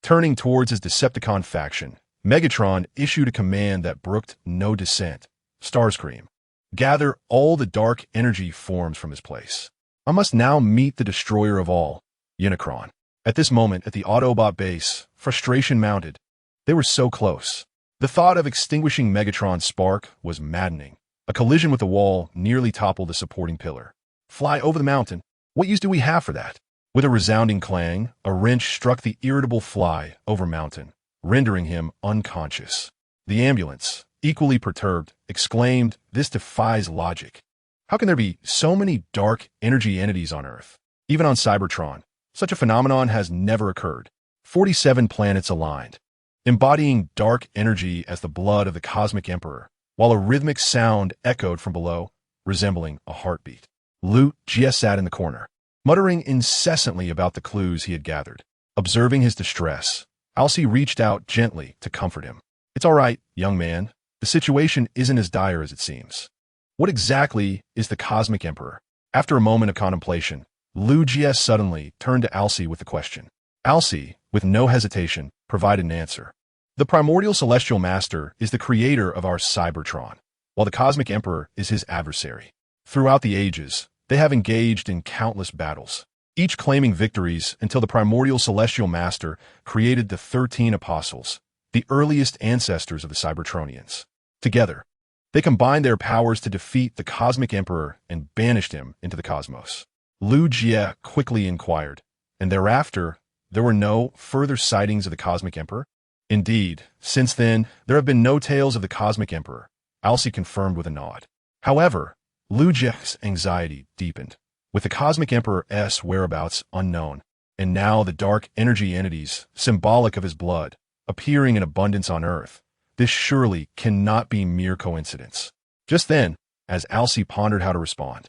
Turning towards his Decepticon faction, Megatron issued a command that brooked no dissent. "Starscream, gather all the dark energy forms from his place. I must now meet the destroyer of all, Unicron." At this moment, at the Autobot base, frustration mounted. They were so close. The thought of extinguishing Megatron's spark was maddening. A collision with the wall nearly toppled the supporting pillar. "Fly over the mountain. What use do we have for that?" With a resounding clang, a wrench struck the irritable Fly over mountain, rendering him unconscious. The ambulance, equally perturbed, exclaimed, "This defies logic. How can there be so many dark energy entities on Earth? Even on Cybertron, such a phenomenon has never occurred. 47 planets aligned, embodying dark energy as the blood of the Cosmic Emperor, while a rhythmic sound echoed from below, resembling a heartbeat." Lugia sat in the corner, muttering incessantly about the clues he had gathered. Observing his distress, Alcee reached out gently to comfort him. "It's all right, young man. The situation isn't as dire as it seems. What exactly is the Cosmic Emperor?" After a moment of contemplation, Lugia suddenly turned to Alcee with the question. Alcee, with no hesitation, provided an answer. "The primordial celestial master is the creator of our Cybertron, while the Cosmic Emperor is his adversary. Throughout the ages, they have engaged in countless battles, each claiming victories until the primordial celestial master created the 13 apostles, the earliest ancestors of the Cybertronians. Together, they combined their powers to defeat the Cosmic Emperor and banished him into the cosmos." Lugia quickly inquired, "And thereafter, there were no further sightings of the Cosmic Emperor?" "Indeed, since then, there have been no tales of the Cosmic Emperor," Alcee confirmed with a nod. However, Lugia's anxiety deepened. With the Cosmic Emperor's whereabouts unknown, and now the dark energy entities, symbolic of his blood, appearing in abundance on Earth, this surely cannot be mere coincidence. Just then, as Alcee pondered how to respond,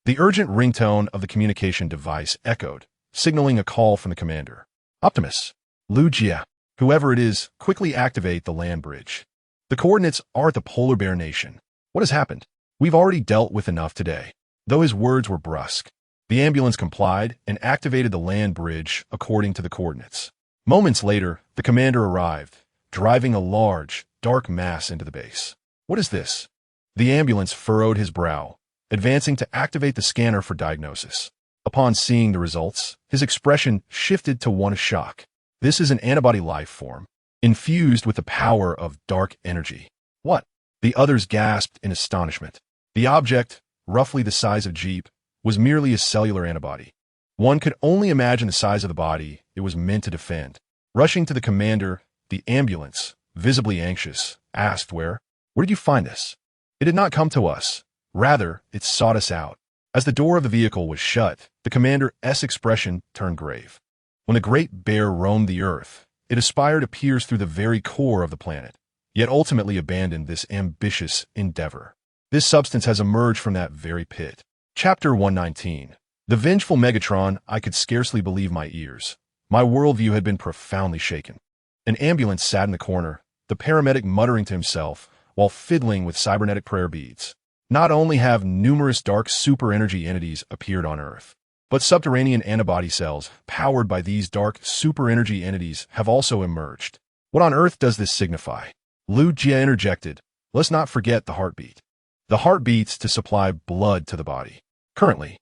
the urgent ringtone of the communication device echoed, signaling a call from the commander. "Optimus, Lugia, whoever it is, quickly activate the land bridge. The coordinates are at the Polar Bear Nation. What has happened? We've already dealt with enough today." Though his words were brusque, the ambulance complied and activated the land bridge according to the coordinates. Moments later, the commander arrived, driving a large, dark mass into the base. "What is this?" The ambulance furrowed his brow, advancing to activate the scanner for diagnosis. Upon seeing the results, his expression shifted to one of shock. This is an antibody life form, infused with the power of dark energy. What? The others gasped in astonishment. The object, roughly the size of Jeep, was merely a cellular antibody. One could only imagine the size of the body it was meant to defend. Rushing to the commander, the ambulance, visibly anxious, asked where did you find this? It did not come to us. Rather, it sought us out. As the door of the vehicle was shut, the commander's expression turned grave. When the great bear roamed the earth, it aspired to pierce through the very core of the planet, yet ultimately abandoned this ambitious endeavor. This substance has emerged from that very pit. Chapter 119. The vengeful Megatron. I could scarcely believe my ears. My worldview had been profoundly shaken. An ambulance sat in the corner, the paramedic muttering to himself while fiddling with cybernetic prayer beads. Not only have numerous dark super-energy entities appeared on Earth, but subterranean antibody cells powered by these dark super-energy entities have also emerged. What on earth does this signify? Lu Jia interjected. Let's not forget the heartbeat. The heart beats to supply blood to the body. Currently,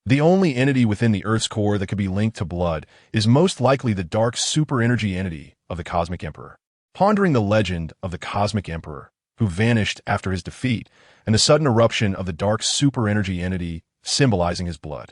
the only entity within the Earth's core that could be linked to blood is most likely the dark super-energy entity of the Cosmic Emperor. Pondering the legend of the Cosmic Emperor, who vanished after his defeat, and the sudden eruption of the dark super-energy entity symbolizing his blood,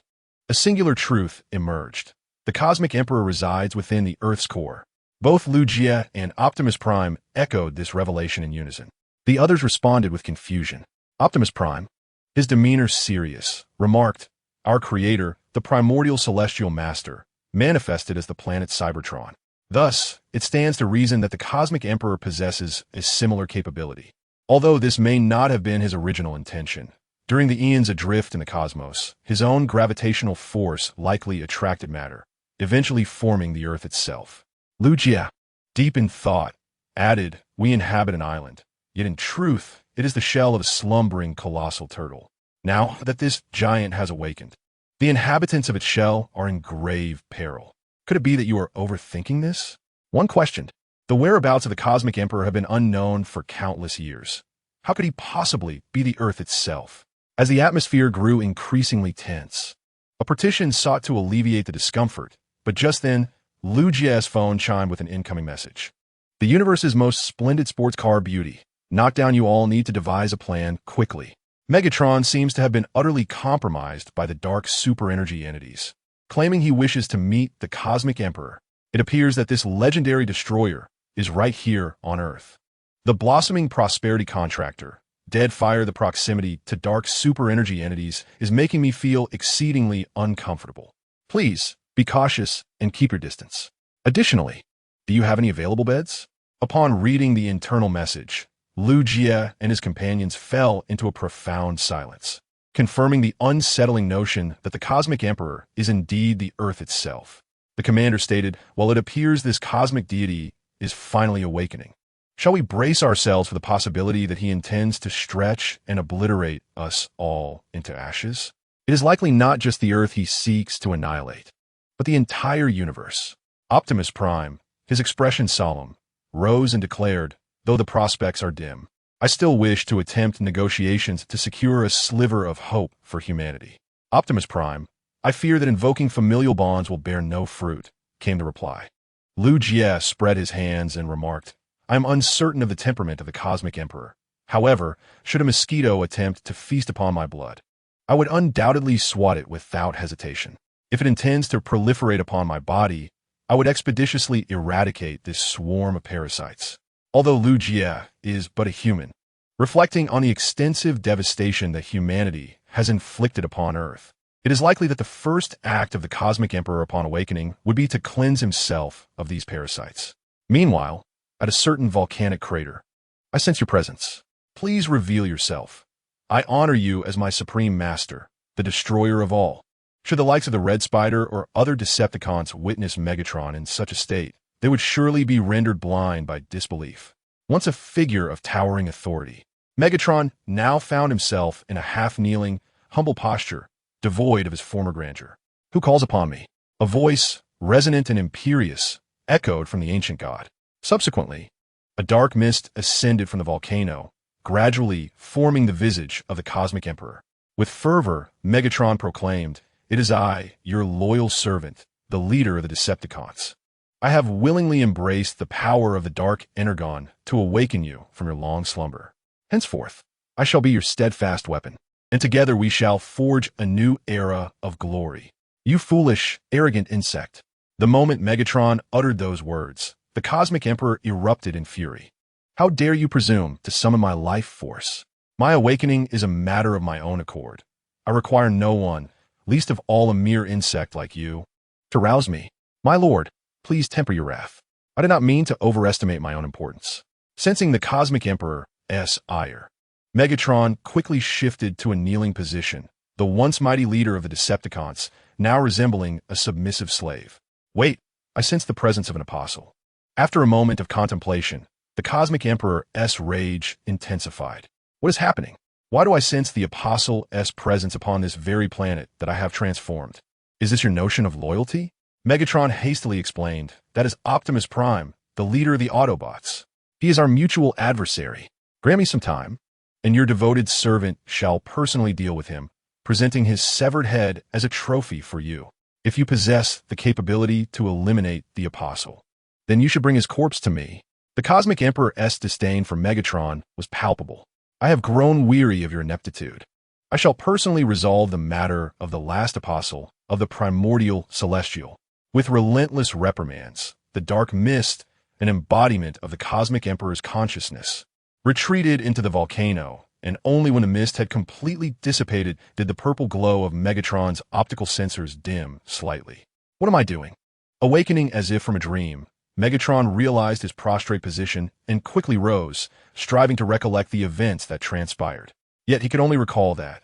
a singular truth emerged. The Cosmic Emperor resides within the Earth's core. Both Lu Jia and Optimus Prime echoed this revelation in unison. The others responded with confusion. Optimus Prime, his demeanor serious, remarked, "Our creator, the primordial celestial master, manifested as the planet Cybertron. Thus, it stands to reason that the Cosmic Emperor possesses a similar capability. Although this may not have been his original intention, during the eons adrift in the cosmos, his own gravitational force likely attracted matter, eventually forming the Earth itself." Lu Jia, deep in thought, added, "We inhabit an island, yet in truth, it is the shell of a slumbering colossal turtle. Now that this giant has awakened, the inhabitants of its shell are in grave peril. Could it be that you are overthinking this?" One questioned. The whereabouts of the Cosmic Emperor have been unknown for countless years. How could he possibly be the Earth itself? As the atmosphere grew increasingly tense, a petition sought to alleviate the discomfort, but just then, Lu Jia's phone chimed with an incoming message. "The universe's most splendid sports car beauty. Knockdown, you all need to devise a plan quickly. Megatron seems to have been utterly compromised by the dark super-energy entities. Claiming he wishes to meet the Cosmic Emperor, it appears that this legendary destroyer is right here on Earth. The blossoming prosperity contractor, Deadfire, the proximity to dark super-energy entities is making me feel exceedingly uncomfortable. Please, be cautious and keep your distance. Additionally, do you have any available beds?" Upon reading the internal message, Lu Jia and his companions fell into a profound silence, confirming the unsettling notion that the Cosmic Emperor is indeed the Earth itself. The commander stated, "Well, it appears this cosmic deity is finally awakening. Shall we brace ourselves for the possibility that he intends to stretch and obliterate us all into ashes? It is likely not just the Earth he seeks to annihilate, but the entire universe." Optimus Prime, his expression solemn, rose and declared, "Though the prospects are dim, I still wish to attempt negotiations to secure a sliver of hope for humanity." "Optimus Prime, I fear that invoking familial bonds will bear no fruit," came the reply. Lu Jia spread his hands and remarked, "I am uncertain of the temperament of the Cosmic Emperor. However, should a mosquito attempt to feast upon my blood, I would undoubtedly swat it without hesitation. If it intends to proliferate upon my body, I would expeditiously eradicate this swarm of parasites." Although Lu Jia is but a human, reflecting on the extensive devastation that humanity has inflicted upon Earth, it is likely that the first act of the Cosmic Emperor upon awakening would be to cleanse himself of these parasites. Meanwhile, at a certain volcanic crater, "I sense your presence. Please reveal yourself. I honor you as my supreme master, the destroyer of all." Should the likes of the Red Spider or other Decepticons witness Megatron in such a state, they would surely be rendered blind by disbelief. Once a figure of towering authority, Megatron now found himself in a half-kneeling, humble posture, devoid of his former grandeur. "Who calls upon me?" A voice, resonant and imperious, echoed from the ancient god. Subsequently, a dark mist ascended from the volcano, gradually forming the visage of the Cosmic Emperor. With fervor, Megatron proclaimed, "It is I, your loyal servant, the leader of the Decepticons. I have willingly embraced the power of the Dark Energon to awaken you from your long slumber. Henceforth, I shall be your steadfast weapon, and together we shall forge a new era of glory. You foolish, arrogant insect." The moment Megatron uttered those words, the Cosmic Emperor erupted in fury. "How dare you presume to summon my life force? My awakening is a matter of my own accord. I require no one, least of all a mere insect like you, to rouse me. My lord, please temper your wrath. I did not mean to overestimate my own importance." Sensing the Cosmic Emperor's ire, Megatron quickly shifted to a kneeling position, the once mighty leader of the Decepticons, now resembling a submissive slave. "Wait, I sense the presence of an apostle." After a moment of contemplation, the Cosmic Emperor's rage intensified. "What is happening? Why do I sense the apostle's presence upon this very planet that I have transformed? Is this your notion of loyalty?" Megatron hastily explained, "That is Optimus Prime, the leader of the Autobots. He is our mutual adversary. Grant me some time, and your devoted servant shall personally deal with him, presenting his severed head as a trophy for you. If you possess the capability to eliminate the apostle, then you should bring his corpse to me." The Cosmic Emperor's disdain for Megatron was palpable. "I have grown weary of your ineptitude. I shall personally resolve the matter of the last apostle of the primordial celestial." With relentless reprimands, the dark mist, an embodiment of the Cosmic Emperor's consciousness, retreated into the volcano, and only when the mist had completely dissipated did the purple glow of Megatron's optical sensors dim slightly. "What am I doing?" Awakening as if from a dream, Megatron realized his prostrate position and quickly rose, striving to recollect the events that transpired. Yet he could only recall that,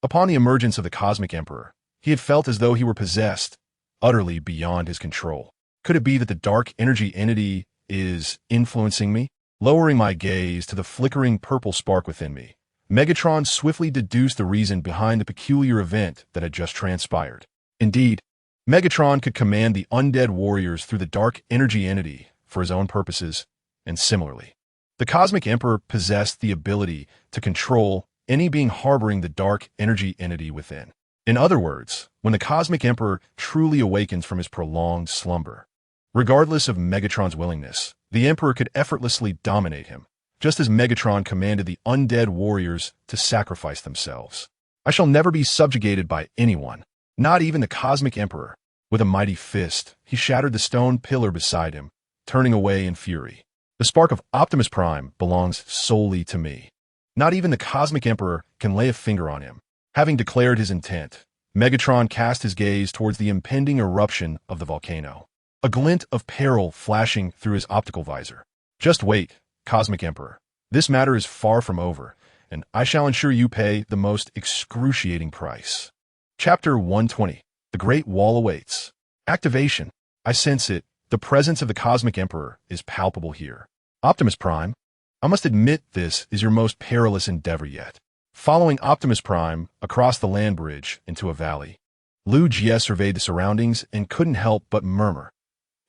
upon the emergence of the Cosmic Emperor, he had felt as though he were possessed, utterly beyond his control. Could it be that the dark energy entity is influencing me? Lowering my gaze to the flickering purple spark within me, Megatron swiftly deduced the reason behind the peculiar event that had just transpired. Indeed, Megatron could command the undead warriors through the dark energy entity for his own purposes, and similarly, the Cosmic Emperor possessed the ability to control any being harboring the dark energy entity within. In other words, when the Cosmic Emperor truly awakens from his prolonged slumber, regardless of Megatron's willingness, the Emperor could effortlessly dominate him, just as Megatron commanded the undead warriors to sacrifice themselves. "I shall never be subjugated by anyone, not even the Cosmic Emperor." With a mighty fist, he shattered the stone pillar beside him, turning away in fury. "The spark of Optimus Prime belongs solely to me. Not even the Cosmic Emperor can lay a finger on him." Having declared his intent, Megatron cast his gaze towards the impending eruption of the volcano, a glint of peril flashing through his optical visor. "Just wait, Cosmic Emperor. This matter is far from over, and I shall ensure you pay the most excruciating price." Chapter 120. The Great Wall awaits. Activation. "I sense it. The presence of the Cosmic Emperor is palpable here. Optimus Prime, I must admit this is your most perilous endeavor yet." Following Optimus Prime across the land bridge into a valley, Liu Jie surveyed the surroundings and couldn't help but murmur,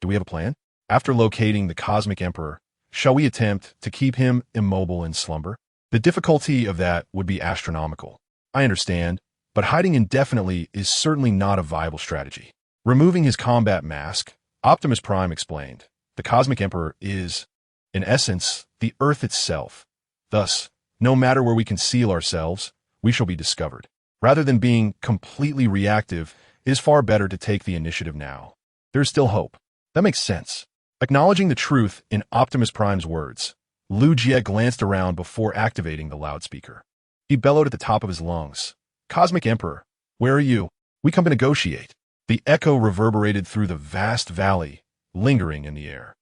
"Do we have a plan?" After locating the Cosmic Emperor, shall we attempt to keep him immobile in slumber? The difficulty of that would be astronomical. I understand, but hiding indefinitely is certainly not a viable strategy. Removing his combat mask, Optimus Prime explained, "The Cosmic Emperor is, in essence, the Earth itself. Thus, no matter where we conceal ourselves, we shall be discovered. Rather than being completely reactive, it is far better to take the initiative now. There is still hope." "That makes sense." Acknowledging the truth in Optimus Prime's words, Liu Jie glanced around before activating the loudspeaker. He bellowed at the top of his lungs, "Cosmic Emperor, where are you? We come to negotiate." The echo reverberated through the vast valley, lingering in the air.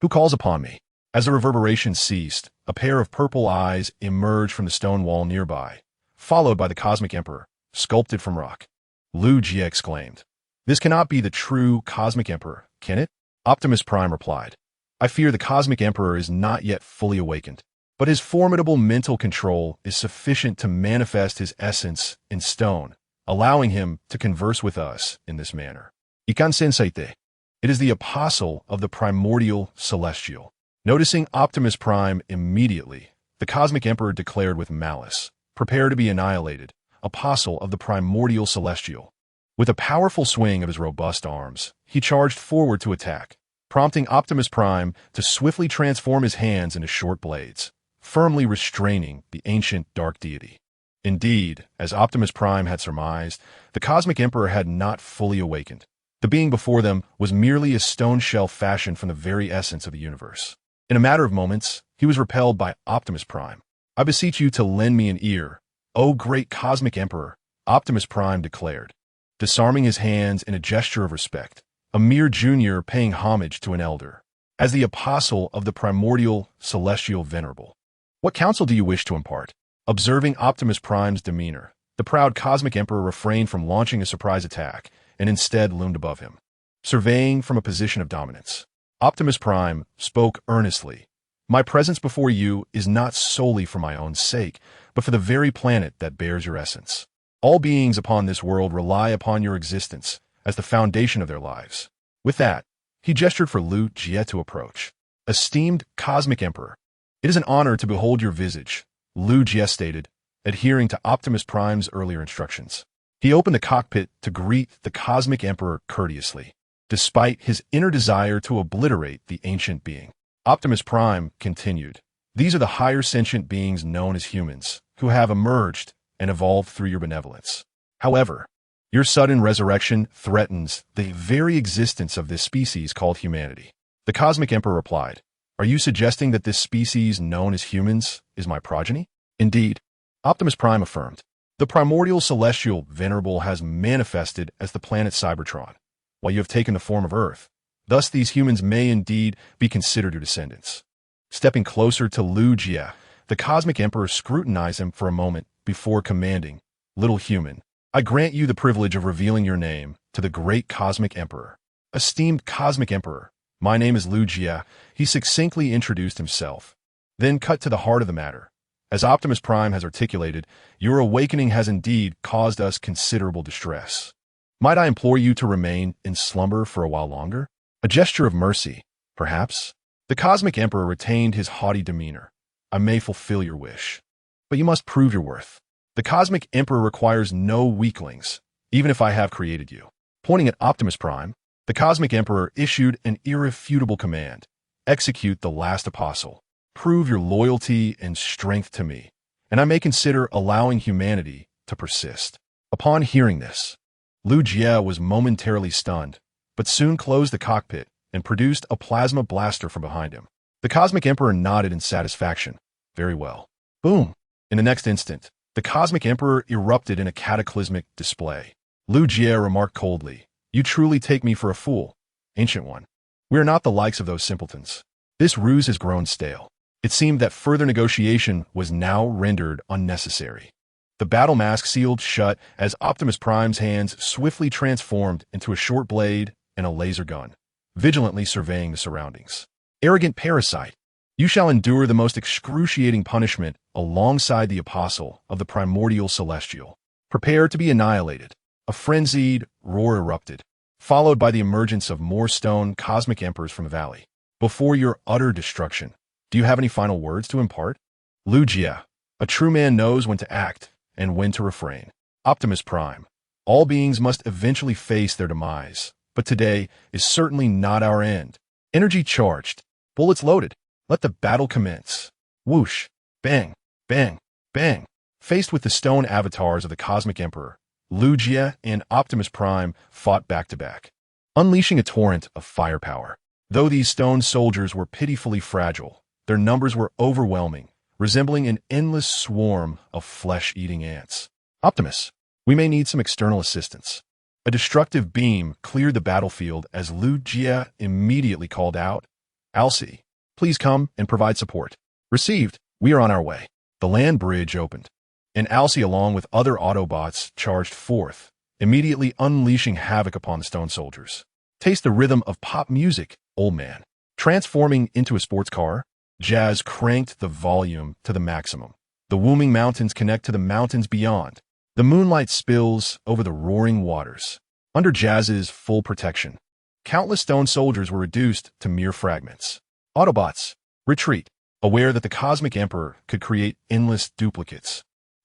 "Who calls upon me?" As the reverberation ceased, a pair of purple eyes emerged from the stone wall nearby, followed by the Cosmic Emperor, sculpted from rock. Liu Jie exclaimed, "This cannot be the true Cosmic Emperor, can it?" Optimus Prime replied, "I fear the Cosmic Emperor is not yet fully awakened, but his formidable mental control is sufficient to manifest his essence in stone, allowing him to converse with us in this manner. Ikan sensaite. It is the apostle of the primordial celestial." Noticing Optimus Prime immediately, the Cosmic Emperor declared with malice, "Prepare to be annihilated. apostle of the primordial celestial. With a powerful swing of his robust arms, he charged forward to attack, prompting Optimus Prime to swiftly transform his hands into short blades, firmly restraining the ancient dark deity. Indeed, as Optimus Prime had surmised, the Cosmic Emperor had not fully awakened. The being before them was merely a stone shell fashioned from the very essence of the universe. In a matter of moments, he was repelled by Optimus Prime. "I beseech you to lend me an ear, O great Cosmic Emperor," Optimus Prime declared, disarming his hands in a gesture of respect, a mere junior paying homage to an elder. As the apostle of the primordial celestial venerable, "What counsel do you wish to impart?" Observing Optimus Prime's demeanor, the proud Cosmic Emperor refrained from launching a surprise attack and instead loomed above him. Surveying from a position of dominance, Optimus Prime spoke earnestly. "My presence before you is not solely for my own sake, but for the very planet that bears your essence. All beings upon this world rely upon your existence as the foundation of their lives." With that, he gestured for Lu Jie to approach. "Esteemed Cosmic Emperor, it is an honor to behold your visage," Lu Jie stated, adhering to Optimus Prime's earlier instructions. He opened the cockpit to greet the Cosmic Emperor courteously, despite his inner desire to obliterate the ancient being. Optimus Prime continued, "These are the higher sentient beings known as humans, who have emerged and evolved through your benevolence. However, your sudden resurrection threatens the very existence of this species called humanity." The Cosmic Emperor replied, "Are you suggesting that this species known as humans is my progeny?" "Indeed," Optimus Prime affirmed. "The primordial celestial venerable has manifested as the planet Cybertron, while you have taken the form of Earth. Thus these humans may indeed be considered your descendants." Stepping closer to Lu Jie, the Cosmic Emperor scrutinized him for a moment before commanding, "Little human, I grant you the privilege of revealing your name to the great Cosmic Emperor." "Esteemed Cosmic Emperor, my name is Lu Jie," he succinctly introduced himself, then cut to the heart of the matter. "As Optimus Prime has articulated, your awakening has indeed caused us considerable distress. Might I implore you to remain in slumber for a while longer? A gesture of mercy, perhaps?" The Cosmic Emperor retained his haughty demeanor. "I may fulfill your wish, but you must prove your worth. The Cosmic Emperor requires no weaklings, even if I have created you." Pointing at Optimus Prime, the Cosmic Emperor issued an irrefutable command: "Execute the last apostle. Prove your loyalty and strength to me, and I may consider allowing humanity to persist." Upon hearing this, Lu Jie was momentarily stunned, but soon closed the cockpit and produced a plasma blaster from behind him. The Cosmic Emperor nodded in satisfaction. "Very well." Boom! In the next instant, the Cosmic Emperor erupted in a cataclysmic display. Lu Jie remarked coldly, "You truly take me for a fool, Ancient One. We are not the likes of those simpletons. This ruse has grown stale." It seemed that further negotiation was now rendered unnecessary. The battle mask sealed shut as Optimus Prime's hands swiftly transformed into a short blade and a laser gun, vigilantly surveying the surroundings. "Arrogant parasite, you shall endure the most excruciating punishment alongside the apostle of the primordial celestial. Prepare to be annihilated." A frenzied roar erupted, followed by the emergence of more stone Cosmic Emperors from the valley. "Before your utter destruction, do you have any final words to impart?" Lu Jie, "A true man knows when to act and when to refrain." Optimus Prime, "All beings must eventually face their demise, but today is certainly not our end. Energy charged, bullets loaded, let the battle commence." Whoosh, bang, bang, bang. Faced with the stone avatars of the Cosmic Emperor, Lu Jie and Optimus Prime fought back to back, unleashing a torrent of firepower. Though these stone soldiers were pitifully fragile, their numbers were overwhelming, resembling an endless swarm of flesh-eating ants. "Optimus, we may need some external assistance." A destructive beam cleared the battlefield as Lu Jie immediately called out, "Alcy, please come and provide support." "Received. We are on our way." The land bridge opened, and Alcy, along with other Autobots, charged forth, immediately unleashing havoc upon the stone soldiers. "Taste the rhythm of pop music, old man." Transforming into a sports car, Jazz cranked the volume to the maximum. The Wooming Mountains connect to the mountains beyond. The moonlight spills over the roaring waters. Under Jazz's full protection, countless stone soldiers were reduced to mere fragments. Autobots, retreat, aware that the Cosmic Emperor could create endless duplicates.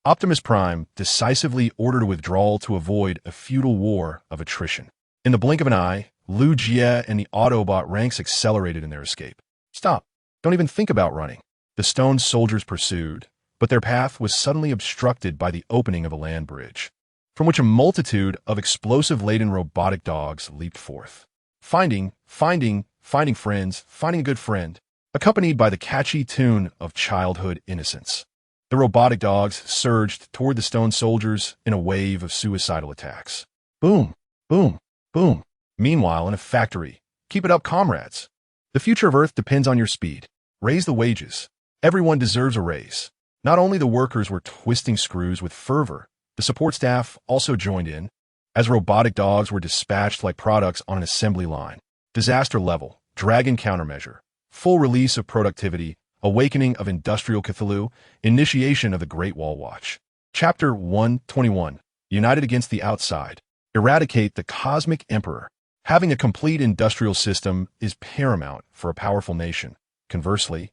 Optimus Prime decisively ordered a withdrawal to avoid a futile war of attrition. In the blink of an eye, Lu Jie and the Autobot ranks accelerated in their escape. Stop. Don't even think about running. The stone soldiers pursued, but their path was suddenly obstructed by the opening of a land bridge, from which a multitude of explosive-laden robotic dogs leaped forth. Finding friends, finding a good friend, accompanied by the catchy tune of childhood innocence. The robotic dogs surged toward the stone soldiers in a wave of suicidal attacks. Boom, boom, boom. Meanwhile, in a factory, keep it up, comrades. The future of Earth depends on your speed. Raise the wages. Everyone deserves a raise. Not only the workers were twisting screws with fervor, the support staff also joined in, as robotic dogs were dispatched like products on an assembly line. Disaster level, dragon countermeasure, full release of productivity, awakening of industrial Cthulhu, initiation of the Great Wall Watch. Chapter 121, United Against the Outside. Eradicate the Cosmic Emperor. Having a complete industrial system is paramount for a powerful nation. Conversely,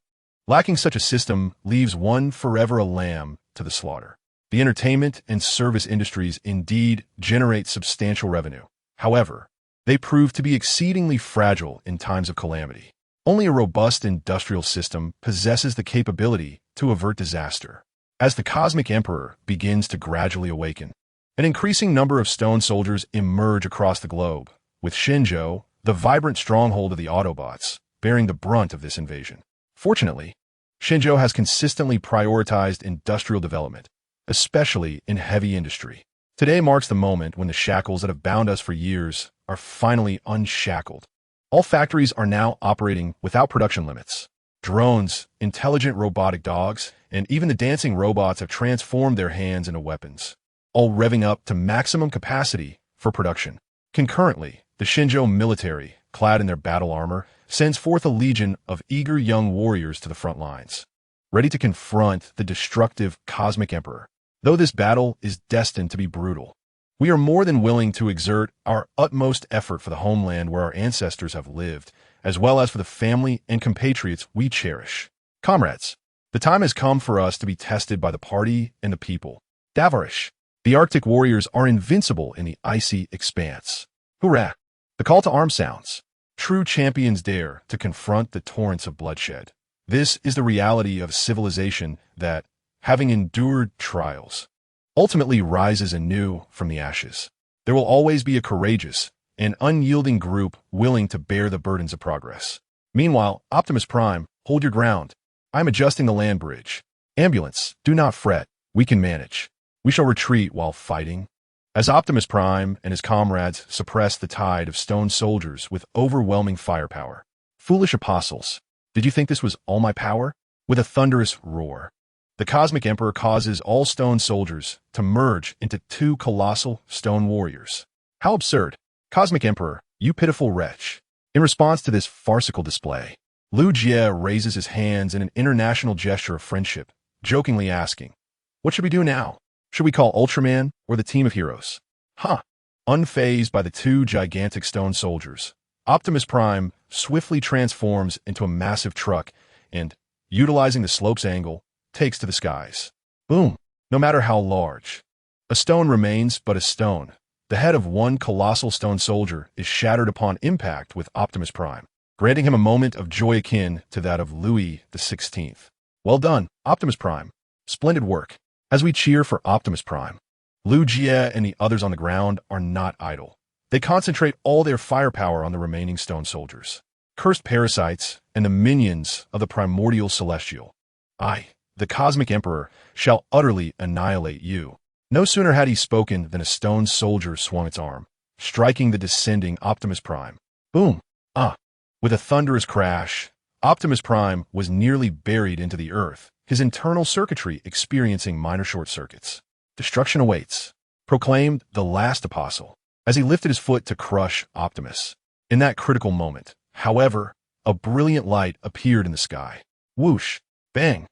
lacking such a system leaves one forever a lamb to the slaughter. The entertainment and service industries indeed generate substantial revenue. However, they prove to be exceedingly fragile in times of calamity. Only a robust industrial system possesses the capability to avert disaster. As the Cosmic Emperor begins to gradually awaken, an increasing number of stone soldiers emerge across the globe, with Shenzhou, the vibrant stronghold of the Autobots, bearing the brunt of this invasion. Fortunately, Shenzhou has consistently prioritized industrial development, especially in heavy industry. Today marks the moment when the shackles that have bound us for years are finally unshackled. All factories are now operating without production limits. Drones, intelligent robotic dogs, and even the dancing robots have transformed their hands into weapons, all revving up to maximum capacity for production. Concurrently, the Shenzhou military, clad in their battle armor, sends forth a legion of eager young warriors to the front lines, ready to confront the destructive Cosmic Emperor. Though this battle is destined to be brutal, we are more than willing to exert our utmost effort for the homeland where our ancestors have lived, as well as for the family and compatriots we cherish. Comrades, the time has come for us to be tested by the party and the people. Davarish, the Arctic warriors are invincible in the icy expanse. Hurrah! The call to arms sounds. True champions dare to confront the torrents of bloodshed. This is the reality of civilization that, having endured trials, ultimately rises anew from the ashes. There will always be a courageous and unyielding group willing to bear the burdens of progress. Meanwhile, Optimus Prime, hold your ground. I'm adjusting the land bridge. Ambulance, do not fret. We can manage. We shall retreat while fighting. As Optimus Prime and his comrades suppress the tide of stone soldiers with overwhelming firepower. Foolish apostles, did you think this was all my power? With a thunderous roar, the Cosmic Emperor causes all stone soldiers to merge into two colossal stone warriors. How absurd! Cosmic Emperor, you pitiful wretch. In response to this farcical display, Lu Jie raises his hands in an international gesture of friendship, jokingly asking, "What should we do now? Should we call Ultraman or the team of heroes?" Unfazed by the two gigantic stone soldiers, Optimus Prime swiftly transforms into a massive truck and, utilizing the slope's angle, takes to the skies. Boom! No matter how large, a stone remains but a stone. The head of one colossal stone soldier is shattered upon impact with Optimus Prime, granting him a moment of joy akin to that of Louis XVI. Well done, Optimus Prime. Splendid work. As we cheer for Optimus Prime, Lu Jie and the others on the ground are not idle. They concentrate all their firepower on the remaining stone soldiers, cursed parasites, and the minions of the primordial celestial. I, the Cosmic Emperor, shall utterly annihilate you. No sooner had he spoken than a stone soldier swung its arm, striking the descending Optimus Prime. Boom! With a thunderous crash, Optimus Prime was nearly buried into the earth, his internal circuitry experiencing minor short circuits. Destruction awaits, proclaimed the last apostle, as he lifted his foot to crush Optimus. In that critical moment, however, a brilliant light appeared in the sky. Whoosh! Bang!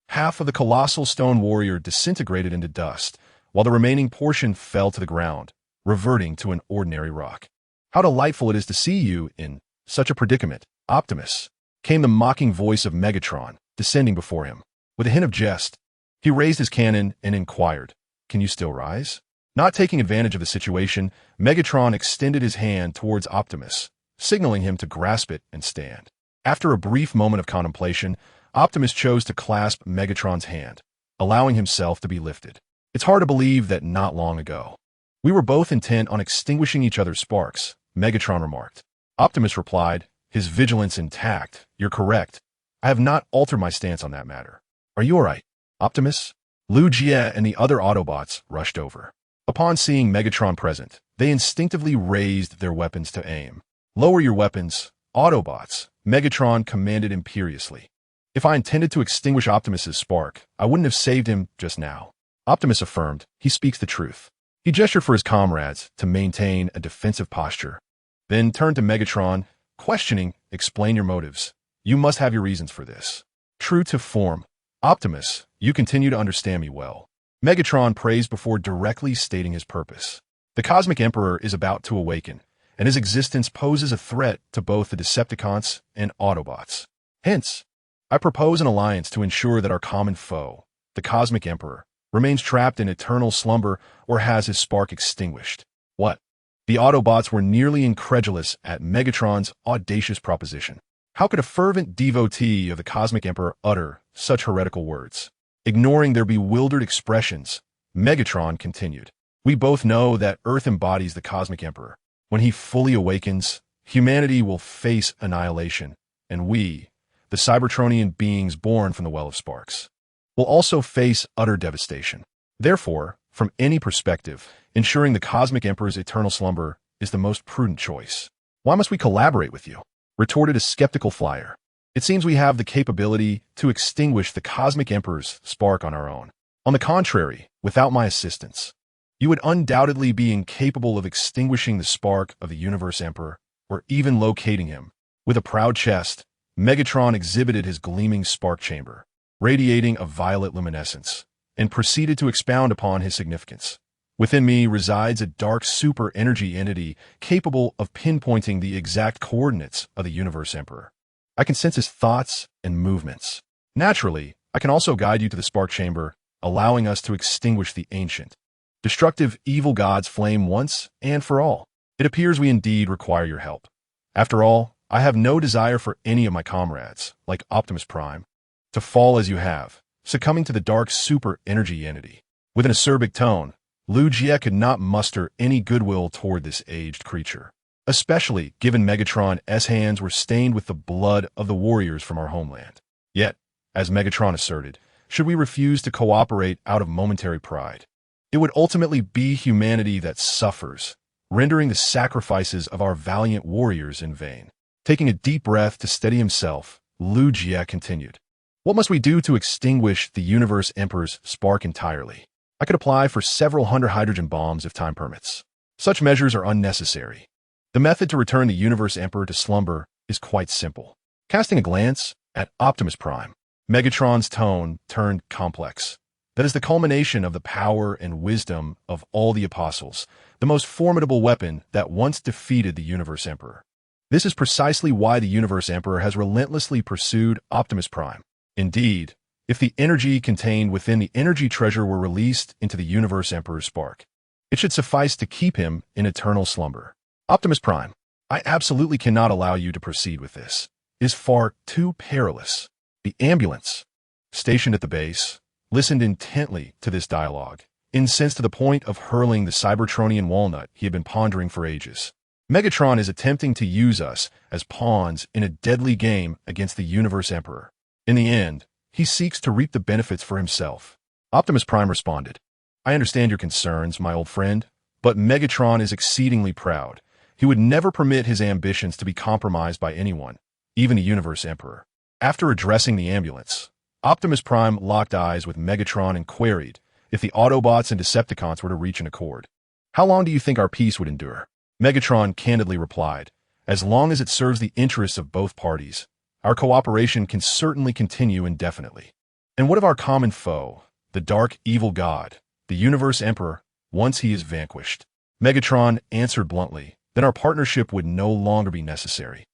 Half of the colossal stone warrior disintegrated into dust, while the remaining portion fell to the ground, reverting to an ordinary rock. How delightful it is to see you in such a predicament, Optimus, came the mocking voice of Megatron, descending before him. With a hint of jest, He raised his cannon and inquired, "Can you still rise?" Not taking advantage of the situation, Megatron extended his hand towards Optimus, signaling him to grasp it and stand. After a brief moment of contemplation, Optimus chose to clasp Megatron's hand, allowing himself to be lifted. It's hard to believe that not long ago, we were both intent on extinguishing each other's sparks, Megatron remarked. Optimus replied, his vigilance intact. "You're correct. I have not altered my stance on that matter. Are you all right, Optimus?" Lu Jie and the other Autobots rushed over. Upon seeing Megatron present, they instinctively raised their weapons to aim. "Lower your weapons, Autobots," Megatron commanded imperiously. "If I intended to extinguish Optimus's spark, I wouldn't have saved him just now." Optimus affirmed, "He speaks the truth." He gestured for his comrades to maintain a defensive posture, then turned to Megatron, questioning, "Explain your motives. You must have your reasons for this." True to form, "Optimus, you continue to understand me well." Megatron praised before directly stating his purpose. The Cosmic Emperor is about to awaken, and his existence poses a threat to both the Decepticons and Autobots. Hence, I propose an alliance to ensure that our common foe, the Cosmic Emperor, remains trapped in eternal slumber or has his spark extinguished. What? The Autobots were nearly incredulous at Megatron's audacious proposition. How could a fervent devotee of the Cosmic Emperor utter such heretical words? Ignoring their bewildered expressions, Megatron continued, "We both know that Earth embodies the Cosmic Emperor. When he fully awakens, humanity will face annihilation, and we, the Cybertronian beings born from the Well of Sparks, will also face utter devastation. Therefore, from any perspective, ensuring the Cosmic Emperor's eternal slumber is the most prudent choice." "Why must we collaborate with you?" retorted a skeptical flyer. "It seems we have the capability to extinguish the Cosmic Emperor's spark on our own. On the contrary, without my assistance, you would undoubtedly be incapable of extinguishing the spark of the Universe Emperor, or even locating him." With a proud chest, Megatron exhibited his gleaming spark chamber, radiating a violet luminescence, and proceeded to expound upon his significance. "Within me resides a dark super-energy entity capable of pinpointing the exact coordinates of the Universe Emperor. I can sense his thoughts and movements. Naturally, I can also guide you to the spark chamber, allowing us to extinguish the ancient, destructive evil god's flame once and for all. It appears we indeed require your help. After all, I have no desire for any of my comrades, like Optimus Prime, to fall as you have, succumbing to the dark super-energy entity." With an acerbic tone, Lu Jie could not muster any goodwill toward this aged creature, especially given Megatron's hands were stained with the blood of the warriors from our homeland. Yet, as Megatron asserted, should we refuse to cooperate out of momentary pride, it would ultimately be humanity that suffers, rendering the sacrifices of our valiant warriors in vain. Taking a deep breath to steady himself, Lu Jie continued, "What must we do to extinguish the Universe Emperor's spark entirely? I could apply for several hundred hydrogen bombs if time permits. Such measures are unnecessary. The method to return the Universe Emperor to slumber is quite simple." Casting a glance at Optimus Prime, Megatron's tone turned complex. "That is the culmination of the power and wisdom of all the apostles, the most formidable weapon that once defeated the Universe Emperor. This is precisely why the Universe Emperor has relentlessly pursued Optimus Prime. Indeed, if the energy contained within the energy treasure were released into the Universe Emperor's spark, it should suffice to keep him in eternal slumber. Optimus Prime, I absolutely cannot allow you to proceed with this. It is far too perilous." The ambulance, stationed at the base, listened intently to this dialogue, incensed to the point of hurling the Cybertronian walnut he had been pondering for ages. Megatron is attempting to use us as pawns in a deadly game against the Universe Emperor. In the end, he seeks to reap the benefits for himself. Optimus Prime responded, "I understand your concerns, my old friend, but Megatron is exceedingly proud. He would never permit his ambitions to be compromised by anyone, even a Universe Emperor." After addressing the ambulance, Optimus Prime locked eyes with Megatron and queried if the Autobots and Decepticons were to reach an accord. "How long do you think our peace would endure?" Megatron candidly replied, "As long as it serves the interests of both parties, our cooperation can certainly continue indefinitely." "And what of our common foe, the dark evil god, the Universe Emperor, once he is vanquished?" Megatron answered bluntly, "Then our partnership would no longer be necessary.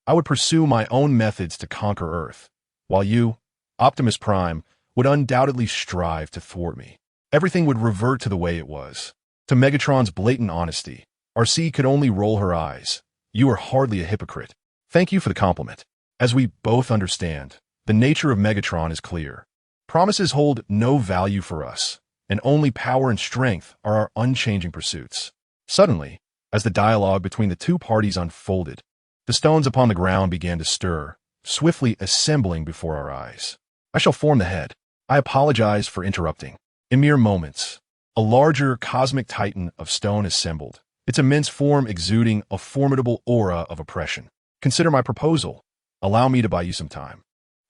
I would pursue my own methods to conquer Earth, while you, Optimus Prime, would undoubtedly strive to thwart me. Everything would revert to the way it was. To Megatron's blatant honesty, RC could only roll her eyes. You are hardly a hypocrite. Thank you for the compliment. As we both understand, the nature of Megatron is clear. Promises hold no value for us, and only power and strength are our unchanging pursuits. Suddenly, as the dialogue between the two parties unfolded, the stones upon the ground began to stir, swiftly assembling before our eyes. I shall form the head. I apologize for interrupting. In mere moments, a larger cosmic titan of stone assembled, its immense form exuding a formidable aura of oppression. Consider my proposal. Allow me to buy you some time.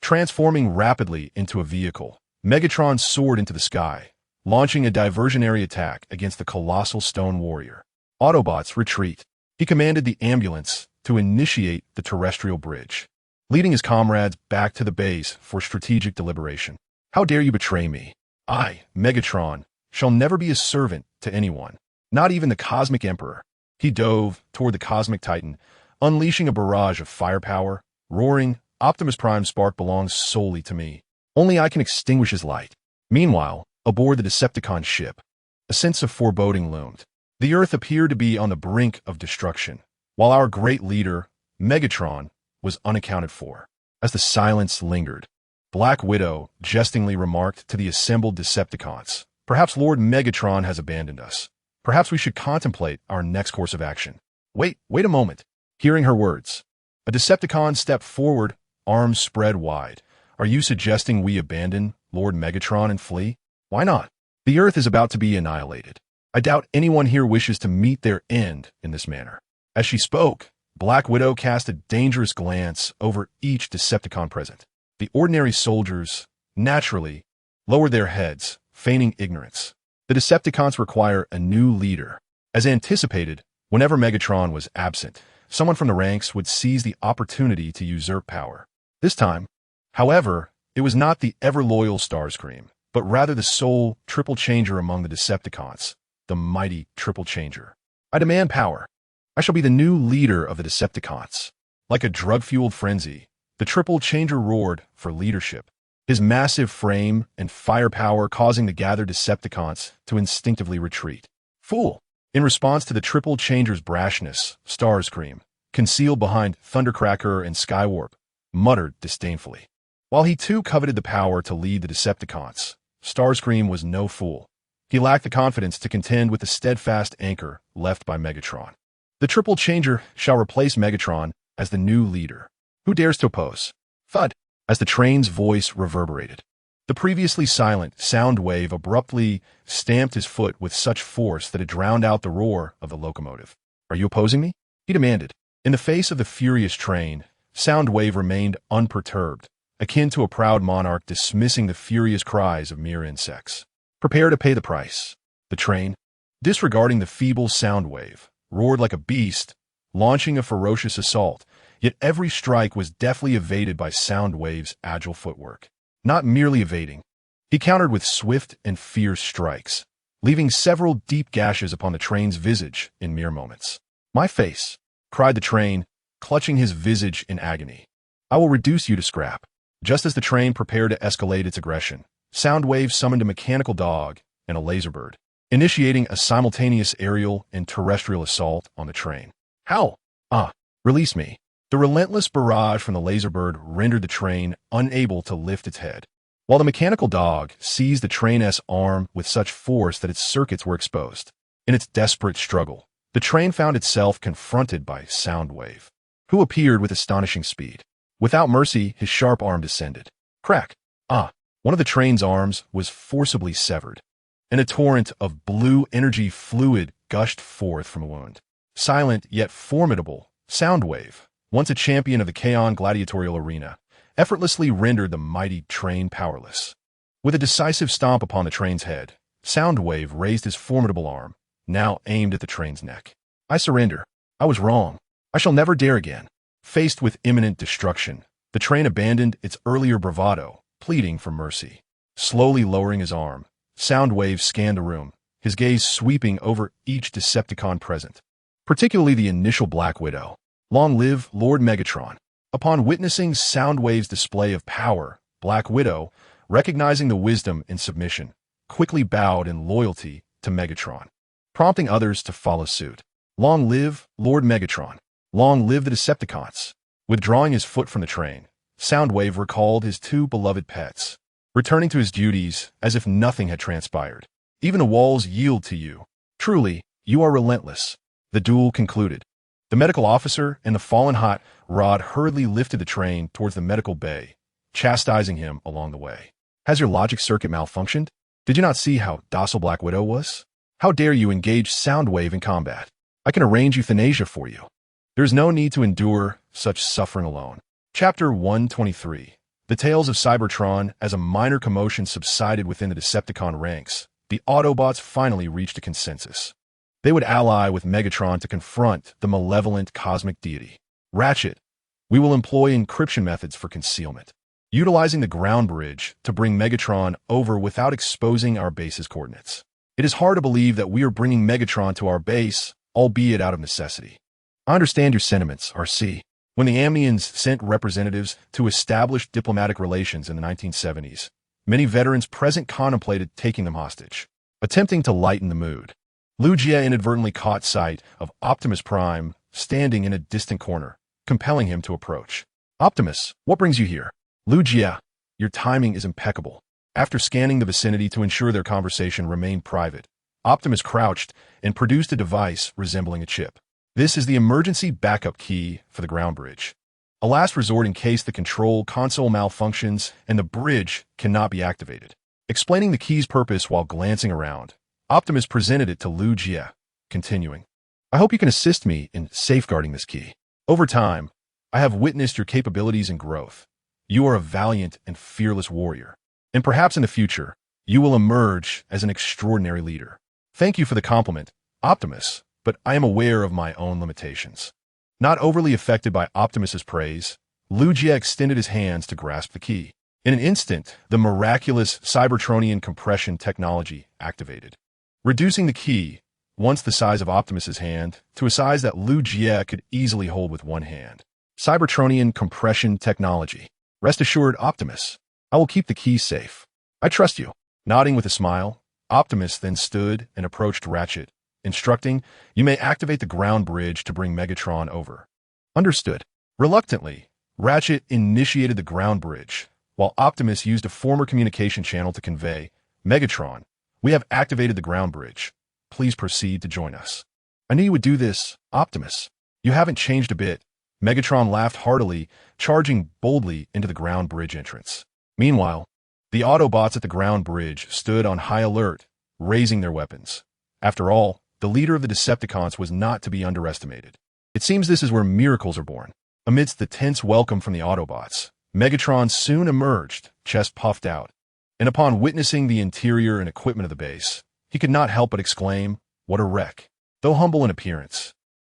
Transforming rapidly into a vehicle, Megatron soared into the sky, launching a diversionary attack against the colossal stone warrior. Autobots, retreat. He commanded the ambulance to initiate the terrestrial bridge, leading his comrades back to the base for strategic deliberation. How dare you betray me? I, Megatron, shall never be a servant to anyone, not even the Cosmic Emperor. He dove toward the Cosmic Titan, unleashing a barrage of firepower, roaring, Optimus Prime's spark belongs solely to me. Only I can extinguish his light. Meanwhile, aboard the Decepticon ship, a sense of foreboding loomed. The Earth appeared to be on the brink of destruction, while our great leader, Megatron, was unaccounted for. As the silence lingered, Black Widow jestingly remarked to the assembled Decepticons, "Perhaps Lord Megatron has abandoned us. Perhaps we should contemplate our next course of action." Wait a moment. Hearing her words, a Decepticon stepped forward, arms spread wide. Are you suggesting we abandon Lord Megatron and flee? Why not? The Earth is about to be annihilated. I doubt anyone here wishes to meet their end in this manner. As she spoke, Black Widow cast a dangerous glance over each Decepticon present. The ordinary soldiers, naturally, lowered their heads, feigning ignorance. The Decepticons require a new leader. As anticipated, whenever Megatron was absent, someone from the ranks would seize the opportunity to usurp power. This time, however, it was not the ever-loyal Starscream, but rather the sole triple changer among the Decepticons, the mighty triple changer. I demand power. I shall be the new leader of the Decepticons. Like a drug-fueled frenzy, the triple changer roared for leadership, his massive frame and firepower causing the gathered Decepticons to instinctively retreat. Fool! In response to the triple changer's brashness, Starscream, concealed behind Thundercracker and Skywarp, muttered disdainfully. While he too coveted the power to lead the Decepticons, Starscream was no fool. He lacked the confidence to contend with the steadfast anchor left by Megatron. The triple changer shall replace Megatron as the new leader. Who dares to oppose? Thud! As the train's voice reverberated, the previously silent Soundwave abruptly stamped his foot with such force that it drowned out the roar of the locomotive. Are you opposing me? He demanded. In the face of the furious train, Soundwave remained unperturbed, akin to a proud monarch dismissing the furious cries of mere insects. Prepare to pay the price. The train, disregarding the feeble Soundwave, roared like a beast, launching a ferocious assault, yet every strike was deftly evaded by Soundwave's agile footwork. Not merely evading, he countered with swift and fierce strikes, leaving several deep gashes upon the train's visage in mere moments. "My face!" cried the train, clutching his visage in agony. "I will reduce you to scrap." Just as the train prepared to escalate its aggression, Soundwave summoned a mechanical dog and a laser bird, initiating a simultaneous aerial and terrestrial assault on the train. How? Release me. The relentless barrage from the laser bird rendered the train unable to lift its head, while the mechanical dog seized the train's arm with such force that its circuits were exposed. In its desperate struggle, the train found itself confronted by Soundwave, who appeared with astonishing speed. Without mercy, his sharp arm descended. Crack! One of the train's arms was forcibly severed, and a torrent of blue energy fluid gushed forth from a wound. Silent yet formidable, Soundwave, once a champion of the Kaon gladiatorial arena, effortlessly rendered the mighty train powerless. With a decisive stomp upon the train's head, Soundwave raised his formidable arm, now aimed at the train's neck. I surrender. I was wrong. I shall never dare again. Faced with imminent destruction, the train abandoned its earlier bravado, pleading for mercy. Slowly lowering his arm, Soundwave scanned the room, his gaze sweeping over each Decepticon present, particularly the initial Black Widow. Long live Lord Megatron. Upon witnessing Soundwave's display of power, Black Widow, recognizing the wisdom and submission, quickly bowed in loyalty to Megatron, prompting others to follow suit. Long live Lord Megatron. Long live the Decepticons. Withdrawing his foot from the train, Soundwave recalled his two beloved pets, returning to his duties as if nothing had transpired. Even the walls yield to you. Truly, you are relentless. The duel concluded. The medical officer and the fallen hot rod hurriedly lifted the train towards the medical bay, chastising him along the way. Has your logic circuit malfunctioned? Did you not see how docile Black Widow was? How dare you engage Soundwave in combat? I can arrange euthanasia for you. There is no need to endure such suffering alone. Chapter 123. The tales of Cybertron. As a minor commotion subsided within the Decepticon ranks, the Autobots finally reached a consensus. They would ally with Megatron to confront the malevolent cosmic deity. Ratchet, we will employ encryption methods for concealment, utilizing the ground bridge to bring Megatron over without exposing our base's coordinates. It is hard to believe that we are bringing Megatron to our base, albeit out of necessity. I understand your sentiments, RC. When the Amnians sent representatives to establish diplomatic relations in the 1970s, many veterans present contemplated taking them hostage, attempting to lighten the mood. Lugia inadvertently caught sight of Optimus Prime standing in a distant corner, compelling him to approach. Optimus, what brings you here? Lugia, your timing is impeccable. After scanning the vicinity to ensure their conversation remained private, Optimus crouched and produced a device resembling a chip. This is the emergency backup key for the ground bridge, a last resort in case the control console malfunctions and the bridge cannot be activated. Explaining the key's purpose while glancing around, Optimus presented it to Lugia, continuing, I hope you can assist me in safeguarding this key. Over time, I have witnessed your capabilities and growth. You are a valiant and fearless warrior, and perhaps in the future, you will emerge as an extraordinary leader. Thank you for the compliment, Optimus, but I am aware of my own limitations. Not overly affected by Optimus's praise, Lugia extended his hands to grasp the key. In an instant, the miraculous Cybertronian compression technology activated, reducing the key, once the size of Optimus's hand, to a size that Lugia could easily hold with one hand. Cybertronian compression technology. Rest assured, Optimus, I will keep the key safe. I trust you. Nodding with a smile, Optimus then stood and approached Ratchet, instructing, you may activate the ground bridge to bring Megatron over. Understood. Reluctantly, Ratchet initiated the ground bridge, while Optimus used a former communication channel to convey, Megatron, we have activated the ground bridge. Please proceed to join us. I knew you would do this, Optimus. You haven't changed a bit. Megatron laughed heartily, charging boldly into the ground bridge entrance. Meanwhile, the Autobots at the ground bridge stood on high alert, raising their weapons. After all, the leader of the Decepticons was not to be underestimated. It seems this is where miracles are born. Amidst the tense welcome from the Autobots, Megatron soon emerged, chest puffed out, and upon witnessing the interior and equipment of the base, he could not help but exclaim, what a wreck. Though humble in appearance,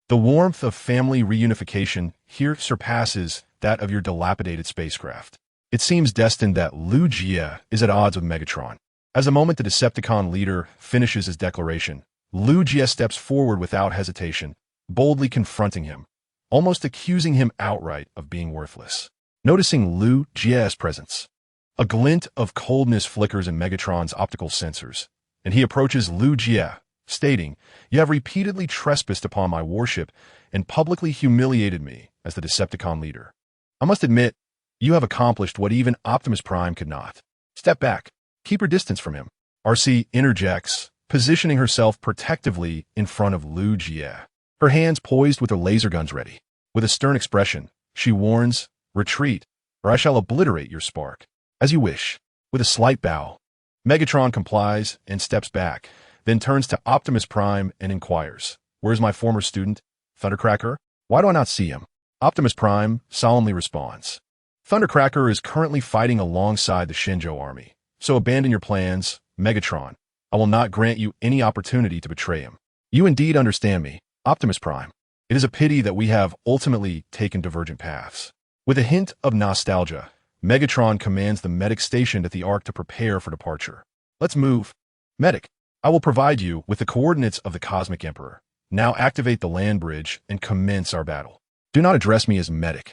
the warmth of family reunification here surpasses that of your dilapidated spacecraft. It seems destined that Lugia is at odds with Megatron. As the moment the Decepticon leader finishes his declaration, Lugia steps forward without hesitation, boldly confronting him, almost accusing him outright of being worthless. Noticing Lugia's presence, a glint of coldness flickers in Megatron's optical sensors, and he approaches Lugia, stating, you have repeatedly trespassed upon my warship and publicly humiliated me as the Decepticon leader. I must admit, you have accomplished what even Optimus Prime could not. Step back. Keep your distance from him. RC interjects, positioning herself protectively in front of Lugia, her hands poised with her laser guns ready. With a stern expression, she warns, retreat, or I shall obliterate your spark. As you wish. With a slight bow, Megatron complies and steps back, then turns to Optimus Prime and inquires, where's my former student, Thundercracker? Why do I not see him? Optimus Prime solemnly responds, Thundercracker is currently fighting alongside the Shinjo army, so abandon your plans, Megatron. I will not grant you any opportunity to betray him. You indeed understand me, Optimus Prime. It is a pity that we have ultimately taken divergent paths. With a hint of nostalgia, Megatron commands the medic stationed at the Ark to prepare for departure. Let's move. Medic, I will provide you with the coordinates of the Cosmic Emperor. Now activate the land bridge and commence our battle. Do not address me as medic.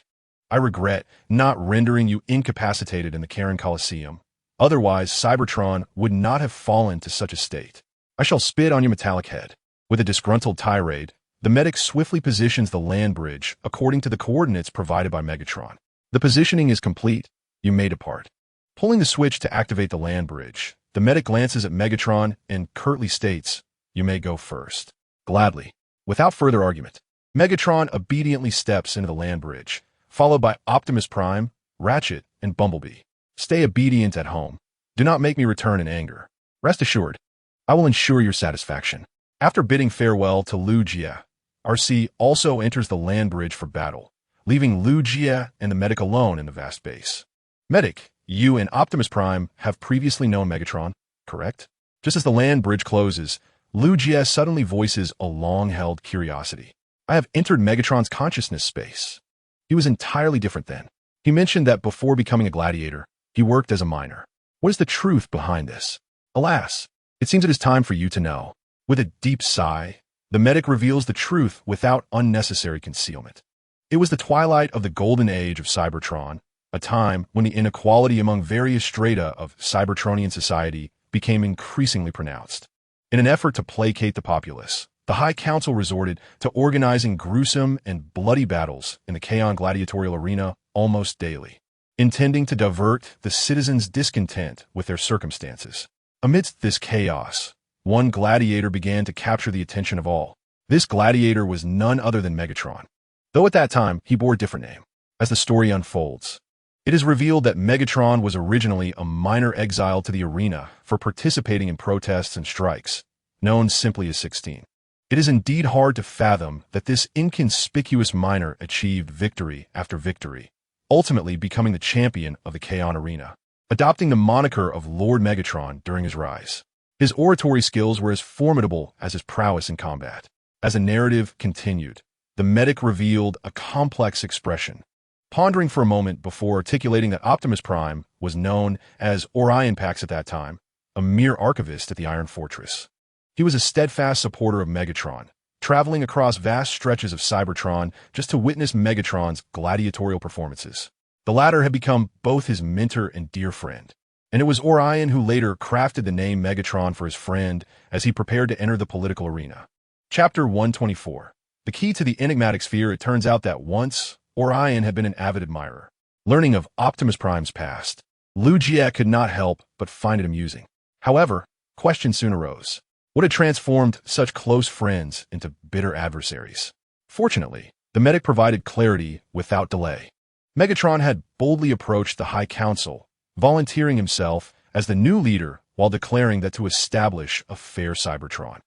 I regret not rendering you incapacitated in the Karen Coliseum, Otherwise, Cybertron would not have fallen to such a state. I shall spit on your metallic head. With a disgruntled tirade, the medic swiftly positions the land bridge according to the coordinates provided by Megatron. The positioning is complete. You may depart. Pulling the switch to activate the land bridge, the medic glances at Megatron and curtly states, "You may go first." Gladly. Without further argument, Megatron obediently steps into the land bridge, followed by Optimus Prime, Ratchet, and Bumblebee. Stay obedient at home. Do not make me return in anger. Rest assured, I will ensure your satisfaction. After bidding farewell to Liu Jie, RC also enters the land bridge for battle, leaving Liu Jie and the medic alone in the vast base. Medic, you and Optimus Prime have previously known Megatron, correct? Just as the land bridge closes, Liu Jie suddenly voices a long-held curiosity. I have entered Megatron's consciousness space. He was entirely different then. He mentioned that before becoming a gladiator, he worked as a miner. What is the truth behind this? Alas, it seems it is time for you to know. With a deep sigh, the medic reveals the truth without unnecessary concealment. It was the twilight of the golden age of Cybertron, a time when the inequality among various strata of Cybertronian society became increasingly pronounced. In an effort to placate the populace, the High Council resorted to organizing gruesome and bloody battles in the Kaon gladiatorial arena almost daily, intending to divert the citizens' discontent with their circumstances. Amidst this chaos, one gladiator began to capture the attention of all. This gladiator was none other than Megatron, though at that time he bore a different name. As the story unfolds, it is revealed that Megatron was originally a minor exiled to the arena for participating in protests and strikes, known simply as 16. It is indeed hard to fathom that this inconspicuous miner achieved victory after victory, ultimately becoming the champion of the Kaon arena, adopting the moniker of Lord Megatron during his rise. His oratory skills were as formidable as his prowess in combat. As the narrative continued, the medic revealed a complex expression, pondering for a moment before articulating that Optimus Prime was known as Orion Pax at that time, a mere archivist at the Iron Fortress. He was a steadfast supporter of Megatron, traveling across vast stretches of Cybertron just to witness Megatron's gladiatorial performances. The latter had become both his mentor and dear friend, and it was Orion who later crafted the name Megatron for his friend as he prepared to enter the political arena. Chapter 124. The key to the enigmatic sphere. It turns out that once, Orion had been an avid admirer. Learning of Optimus Prime's past, Liu Jie could not help but find it amusing. However, questions soon arose. What had transformed such close friends into bitter adversaries? Fortunately, the medic provided clarity without delay. Megatron had boldly approached the High Council, volunteering himself as the new leader while declaring that to establish a fair Cybertron,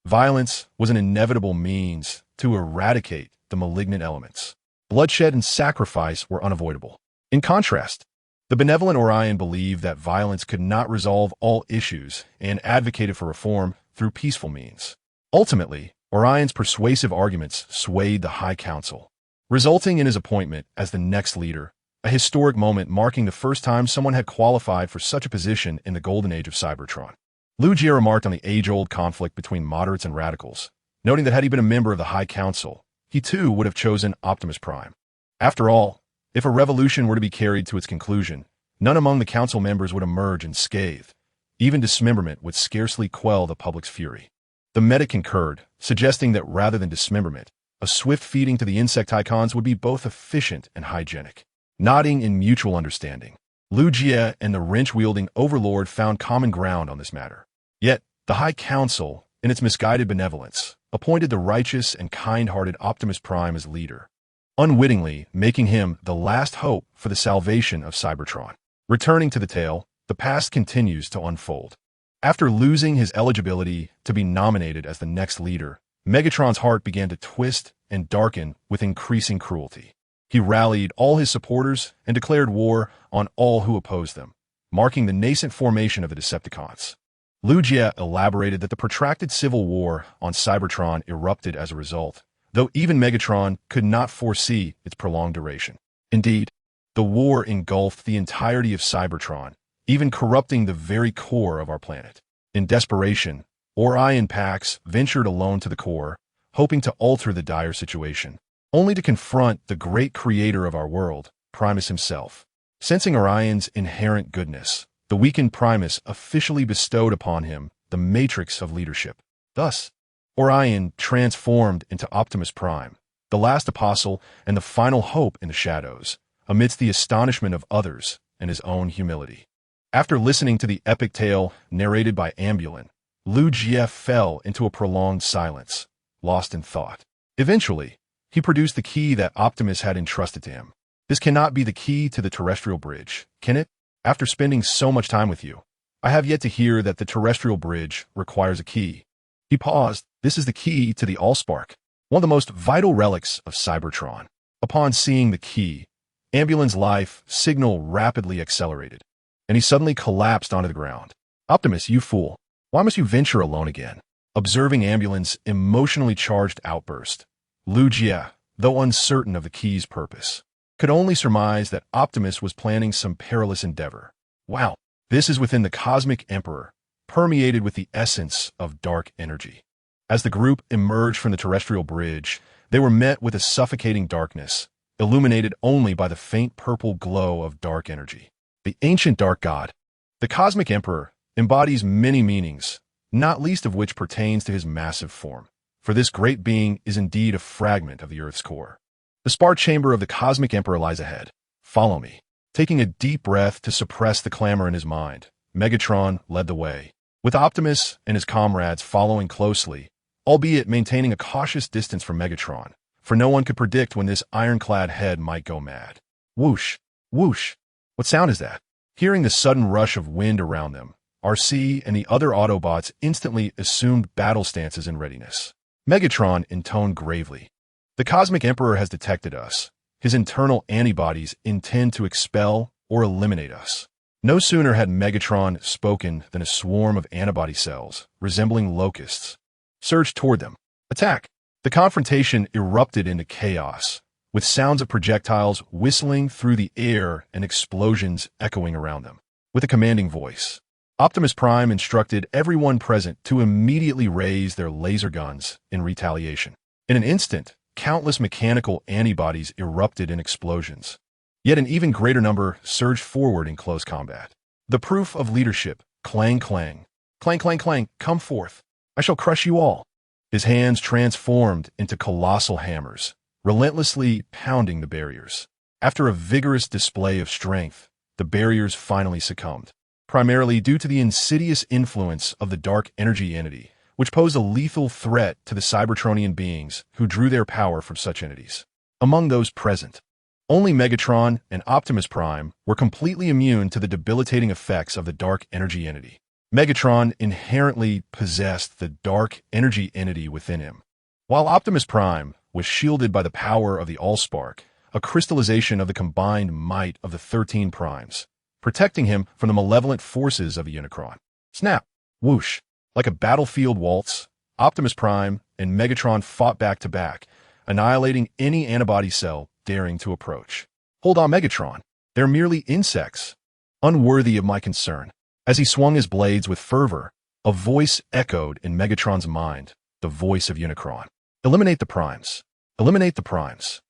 violence was an inevitable means to eradicate the malignant elements. Bloodshed and sacrifice were unavoidable. In contrast, the benevolent Orion believed that violence could not resolve all issues and advocated for reform through peaceful means. Ultimately, Orion's persuasive arguments swayed the High Council, resulting in his appointment as the next leader, a historic moment marking the first time someone had qualified for such a position in the golden age of Cybertron. Liu Jie remarked on the age-old conflict between moderates and radicals, noting that had he been a member of the High Council, he too would have chosen Optimus Prime. After all, if a revolution were to be carried to its conclusion, none among the council members would emerge unscathed. Even dismemberment would scarcely quell the public's fury. The medic concurred, suggesting that rather than dismemberment, a swift feeding to the insect icons would be both efficient and hygienic. Nodding in mutual understanding, Liu Jie and the wrench-wielding overlord found common ground on this matter. Yet, the High Council, in its misguided benevolence, appointed the righteous and kind-hearted Optimus Prime as leader, unwittingly making him the last hope for the salvation of Cybertron. Returning to the tale, the past continues to unfold. After losing his eligibility to be nominated as the next leader, Megatron's heart began to twist and darken with increasing cruelty. He rallied all his supporters and declared war on all who opposed them, marking the nascent formation of the Decepticons. Liu Jie elaborated that the protracted civil war on Cybertron erupted as a result, though even Megatron could not foresee its prolonged duration. Indeed, the war engulfed the entirety of Cybertron, even corrupting the very core of our planet. In desperation, Orion Pax ventured alone to the core, hoping to alter the dire situation, only to confront the great creator of our world, Primus himself. Sensing Orion's inherent goodness, the weakened Primus officially bestowed upon him the matrix of leadership. Thus, Orion transformed into Optimus Prime, the last apostle and the final hope in the shadows, amidst the astonishment of others and his own humility. After listening to the epic tale narrated by Ambulin, Liu Jie fell into a prolonged silence, lost in thought. Eventually, he produced the key that Optimus had entrusted to him. This cannot be the key to the terrestrial bridge, can it? After spending so much time with you, I have yet to hear that the terrestrial bridge requires a key. He paused. This is the key to the Allspark, one of the most vital relics of Cybertron. Upon seeing the key, Ambulin's life signal rapidly accelerated, and he suddenly collapsed onto the ground. Optimus, you fool. Why must you venture alone again? Observing Ambulin's emotionally charged outburst, Liu Jie, though uncertain of the key's purpose, could only surmise that Optimus was planning some perilous endeavor. Wow, this is within the Cosmic Emperor, permeated with the essence of dark energy. As the group emerged from the terrestrial bridge, they were met with a suffocating darkness, illuminated only by the faint purple glow of dark energy. The ancient dark god, the Cosmic Emperor, embodies many meanings, not least of which pertains to his massive form. For this great being is indeed a fragment of the Earth's core. The spar chamber of the Cosmic Emperor lies ahead. Follow me. Taking a deep breath to suppress the clamor in his mind, Megatron led the way, with Optimus and his comrades following closely, albeit maintaining a cautious distance from Megatron, for no one could predict when this ironclad head might go mad. Whoosh! Whoosh! What sound is that? Hearing the sudden rush of wind around them, RC and the other Autobots instantly assumed battle stances in readiness. Megatron intoned gravely. The Cosmic Emperor has detected us. His internal antibodies intend to expel or eliminate us. No sooner had Megatron spoken than a swarm of antibody cells, resembling locusts, surged toward them. Attack! The confrontation erupted into chaos, with sounds of projectiles whistling through the air and explosions echoing around them. With a commanding voice, Optimus Prime instructed everyone present to immediately raise their laser guns in retaliation. In an instant, countless mechanical antibodies erupted in explosions. Yet an even greater number surged forward in close combat. The proof of leadership, clang clang. Clang clang clang, come forth. I shall crush you all. His hands transformed into colossal hammers, relentlessly pounding the barriers. After a vigorous display of strength, the barriers finally succumbed, primarily due to the insidious influence of the dark energy entity, which posed a lethal threat to the Cybertronian beings who drew their power from such entities. Among those present, only Megatron and Optimus Prime were completely immune to the debilitating effects of the dark energy entity. Megatron inherently possessed the dark energy entity within him, while Optimus Prime was shielded by the power of the Allspark, a crystallization of the combined might of the 13 primes, protecting him from the malevolent forces of the Unicron. Snap! Whoosh! Like a battlefield waltz, Optimus Prime and Megatron fought back to back, annihilating any antibody cell daring to approach. Hold on, Megatron. They're merely insects, unworthy of my concern. As he swung his blades with fervor, a voice echoed in Megatron's mind, the voice of Unicron. Eliminate the primes. Eliminate the primes.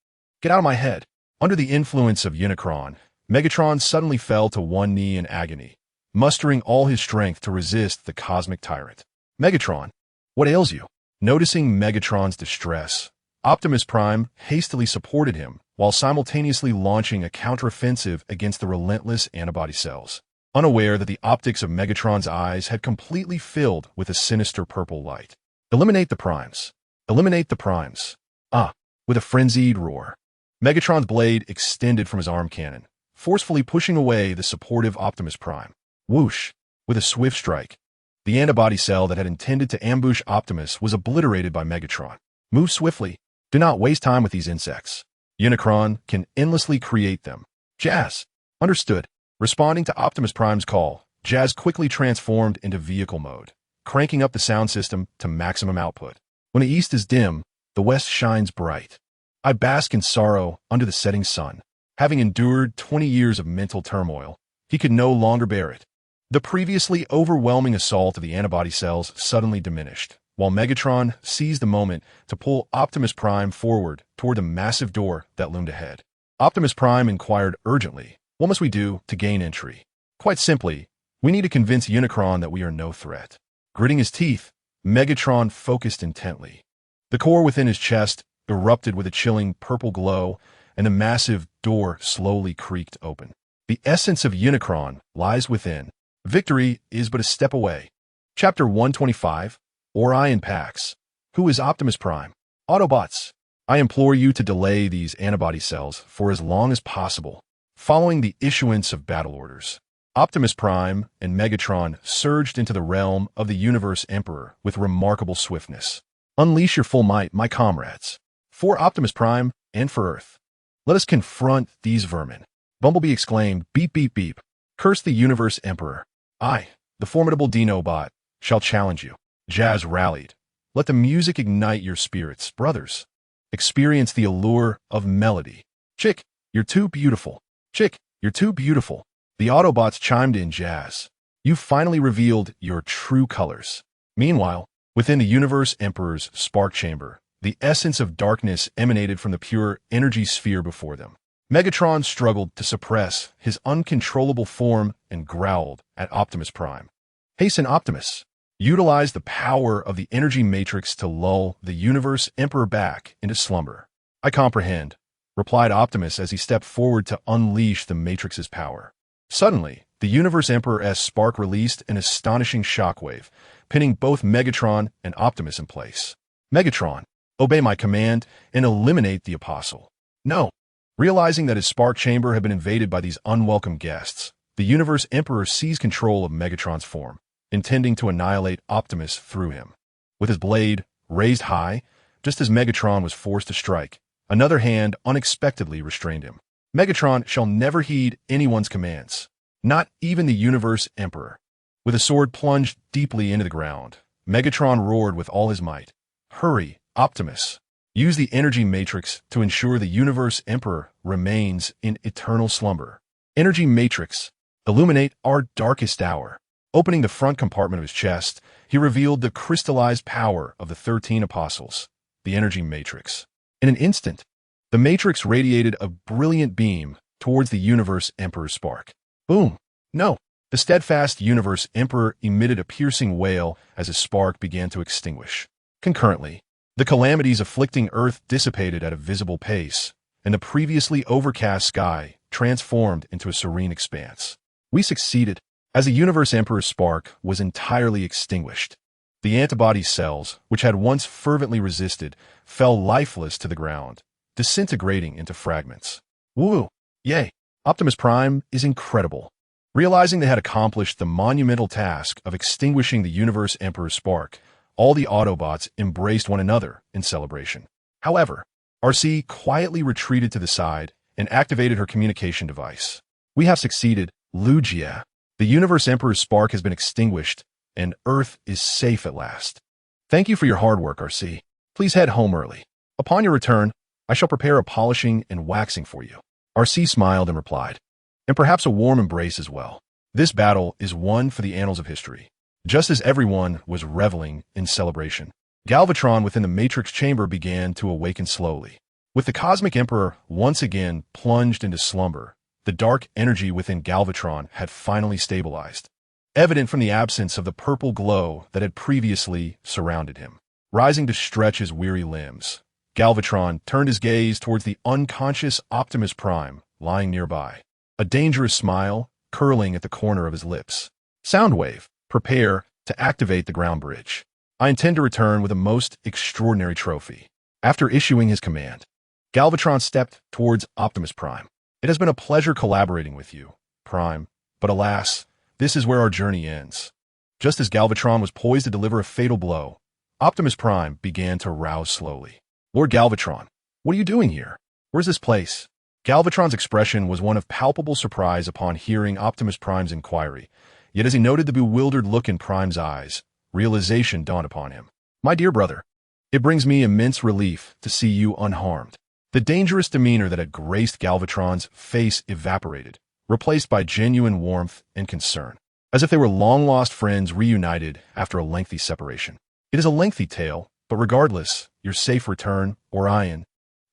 Get out of my head. Under the influence of Unicron, Megatron suddenly fell to one knee in agony, mustering all his strength to resist the cosmic tyrant. Megatron, what ails you? Noticing Megatron's distress, Optimus Prime hastily supported him while simultaneously launching a counteroffensive against the relentless antibody cells, unaware that the optics of Megatron's eyes had completely filled with a sinister purple light. Eliminate the primes. Eliminate the primes. Ah, with a frenzied roar, Megatron's blade extended from his arm cannon, forcefully pushing away the supportive Optimus Prime. Whoosh! With a swift strike, the antibody cell that had intended to ambush Optimus was obliterated by Megatron. Move swiftly. Do not waste time with these insects. Unicron can endlessly create them. Jazz. Understood. Responding to Optimus Prime's call, Jazz quickly transformed into vehicle mode, cranking up the sound system to maximum output. When the east is dim, the west shines bright. I bask in sorrow under the setting sun. Having endured 20 years of mental turmoil, he could no longer bear it. The previously overwhelming assault of the antibody cells suddenly diminished, while Megatron seized the moment to pull Optimus Prime forward toward the massive door that loomed ahead. Optimus Prime inquired urgently, "What must we do to gain entry?" Quite simply, We need to convince Unicron that we are no threat. Gritting his teeth, Megatron focused intently. The core within his chest erupted with a chilling purple glow, and the massive door slowly creaked open. The essence of Unicron lies within. Victory is but a step away. Chapter 125, Orion Pax. Who is Optimus Prime? Autobots, I implore you to delay these antibody cells for as long as possible. Following the issuance of battle orders, Optimus Prime and Megatron surged into the realm of the Universe Emperor with remarkable swiftness. Unleash your full might, my comrades. For Optimus Prime and for Earth. Let us confront these vermin. Bumblebee exclaimed, beep, beep, beep. Curse the Universe Emperor. I, the formidable Dinobot, shall challenge you. Jazz rallied. Let the music ignite your spirits, brothers. Experience the allure of melody. Chick, you're too beautiful. Chick, you're too beautiful. The Autobots chimed in jazz. You finally revealed your true colors. Meanwhile, within the Universe Emperor's spark chamber, the essence of darkness emanated from the pure energy sphere before them. Megatron struggled to suppress his uncontrollable form and growled at Optimus Prime. Hasten, Optimus. Utilize the power of the energy matrix to lull the Universe Emperor back into slumber. I comprehend, replied Optimus as he stepped forward to unleash the matrix's power. Suddenly, the Universe Emperor's spark released an astonishing shockwave, pinning both Megatron and Optimus in place. Megatron, obey my command and eliminate the Apostle. No. Realizing that his spark chamber had been invaded by these unwelcome guests, the Universe Emperor seized control of Megatron's form, intending to annihilate Optimus through him. With his blade raised high, just as Megatron was forced to strike, another hand unexpectedly restrained him. Megatron shall never heed anyone's commands, not even the Universe Emperor. With a sword plunged deeply into the ground, Megatron roared with all his might. Hurry, Optimus. Use the energy matrix to ensure the Universe Emperor remains in eternal slumber. Energy matrix, illuminate our darkest hour. Opening the front compartment of his chest, he revealed the crystallized power of the 13 apostles, the energy matrix. In an instant, the matrix radiated a brilliant beam towards the Universe Emperor's spark. Boom! No! The steadfast Universe Emperor emitted a piercing wail as his spark began to extinguish. Concurrently, the calamities afflicting Earth dissipated at a visible pace, and the previously overcast sky transformed into a serene expanse. We succeeded. As the Universe Emperor's spark was entirely extinguished, the antibody cells, which had once fervently resisted, fell lifeless to the ground, disintegrating into fragments. Woo! Yay! Optimus Prime is incredible. Realizing they had accomplished the monumental task of extinguishing the Universe Emperor's spark, all the Autobots embraced one another in celebration. However, RC quietly retreated to the side and activated her communication device. We have succeeded, Lugia. The Universe Emperor's spark has been extinguished, and Earth is safe at last. Thank you for your hard work, RC. Please head home early. Upon your return, I shall prepare a polishing and waxing for you. RC smiled and replied, and perhaps a warm embrace as well. This battle is one for the annals of history. Just as everyone was reveling in celebration, Galvatron within the Matrix chamber began to awaken slowly. With the Cosmic Emperor once again plunged into slumber, the dark energy within Galvatron had finally stabilized, evident from the absence of the purple glow that had previously surrounded him. Rising to stretch his weary limbs, Galvatron turned his gaze towards the unconscious Optimus Prime lying nearby, a dangerous smile curling at the corner of his lips. Soundwave, prepare to activate the ground bridge. I intend to return with a most extraordinary trophy. After issuing his command, Galvatron stepped towards Optimus Prime. It has been a pleasure collaborating with you, Prime, but alas, this is where our journey ends. Just as Galvatron was poised to deliver a fatal blow, Optimus Prime began to rouse slowly. Lord Galvatron, what are you doing here? Where's this place? Galvatron's expression was one of palpable surprise upon hearing Optimus Prime's inquiry, yet as he noted the bewildered look in Prime's eyes, realization dawned upon him. My dear brother, it brings me immense relief to see you unharmed. The dangerous demeanor that had graced Galvatron's face evaporated, replaced by genuine warmth and concern, as if they were long-lost friends reunited after a lengthy separation. It is a lengthy tale, but regardless, your safe return, Orion,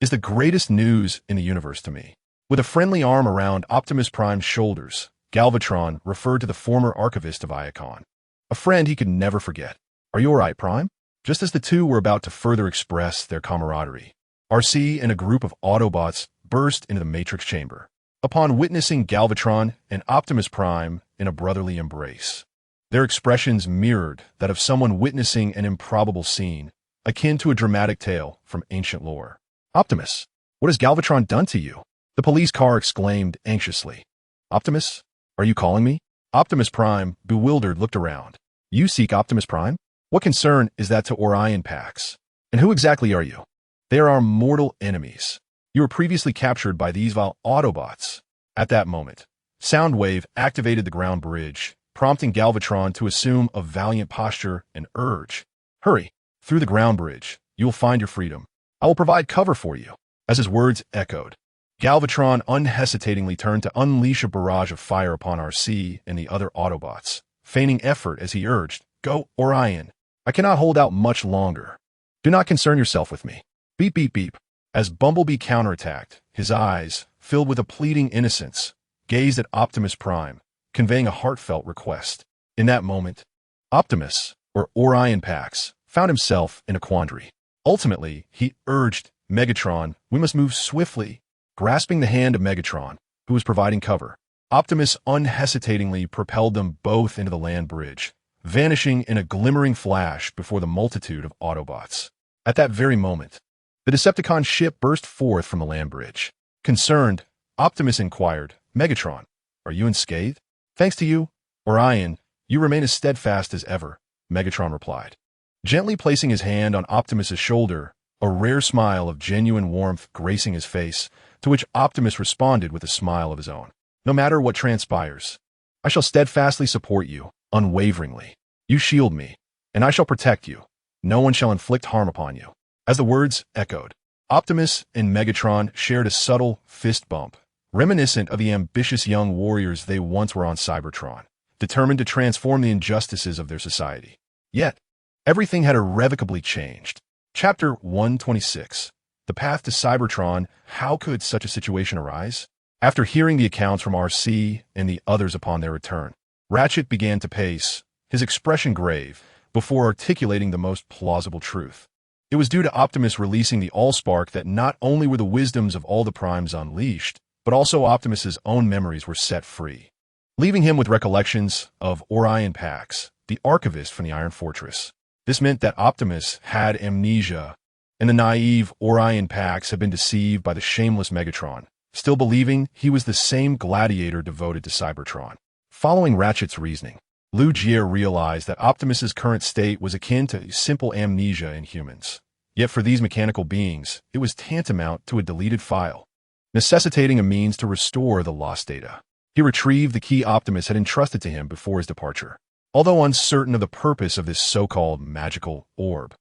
is the greatest news in the universe to me. With a friendly arm around Optimus Prime's shoulders, Galvatron referred to the former archivist of Iacon, a friend he could never forget. "Are you all right, Prime?" Just as the two were about to further express their camaraderie, RC and a group of Autobots burst into the Matrix chamber. Upon witnessing Galvatron and Optimus Prime in a brotherly embrace, their expressions mirrored that of someone witnessing an improbable scene, akin to a dramatic tale from ancient lore. "Optimus, what has Galvatron done to you?" the police car exclaimed anxiously. "Optimus, are you calling me?" Optimus Prime, bewildered, looked around. "You seek Optimus Prime? What concern is that to Orion Pax? And who exactly are you?" "They are our mortal enemies. You were previously captured by these vile Autobots." At that moment, Soundwave activated the ground bridge, prompting Galvatron to assume a valiant posture and urge, "Hurry, through the ground bridge. You will find your freedom. I will provide cover for you." As his words echoed, Galvatron unhesitatingly turned to unleash a barrage of fire upon RC and the other Autobots, feigning effort as he urged, "Go, Orion. I cannot hold out much longer. Do not concern yourself with me." Beep, beep, beep. As Bumblebee counterattacked, his eyes, filled with a pleading innocence, gazed at Optimus Prime, conveying a heartfelt request. In that moment, Optimus, or Orion Pax, found himself in a quandary. Ultimately, he urged, "Megatron, we must move swiftly." Grasping the hand of Megatron, who was providing cover, Optimus unhesitatingly propelled them both into the land bridge, vanishing in a glimmering flash before the multitude of Autobots. At that very moment, the Decepticon ship burst forth from the land bridge. Concerned, Optimus inquired, "Megatron, are you unscathed?" "Thanks to you, Orion, you remain as steadfast as ever," Megatron replied. Gently placing his hand on Optimus's shoulder, a rare smile of genuine warmth gracing his face, to which Optimus responded with a smile of his own. "No matter what transpires, I shall steadfastly support you, unwaveringly. You shield me, and I shall protect you. No one shall inflict harm upon you." As the words echoed, Optimus and Megatron shared a subtle fist bump, reminiscent of the ambitious young warriors they once were on Cybertron, determined to transform the injustices of their society. Yet, everything had irrevocably changed. Chapter 126. The Path to Cybertron. How could such a situation arise? After hearing the accounts from RC and the others upon their return, Ratchet began to pace, his expression grave, before articulating the most plausible truth. It was due to Optimus releasing the Allspark that not only were the wisdoms of all the Primes unleashed, but also Optimus's own memories were set free, leaving him with recollections of Orion Pax, the archivist from the Iron Fortress. This meant that Optimus had amnesia, and the naive Orion Pax had been deceived by the shameless Megatron, still believing he was the same gladiator devoted to Cybertron. Following Ratchet's reasoning, Lugia realized that Optimus's current state was akin to simple amnesia in humans. Yet for these mechanical beings, it was tantamount to a deleted file, necessitating a means to restore the lost data. He retrieved the key Optimus had entrusted to him before his departure. Although uncertain of the purpose of this so-called magical orb,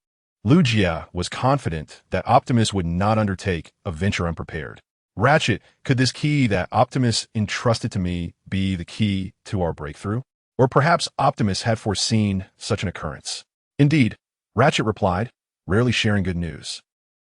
Lugia was confident that Optimus would not undertake a venture unprepared. "Ratchet, could this key that Optimus entrusted to me be the key to our breakthrough? Or perhaps Optimus had foreseen such an occurrence?" "Indeed," Ratchet replied, rarely sharing good news.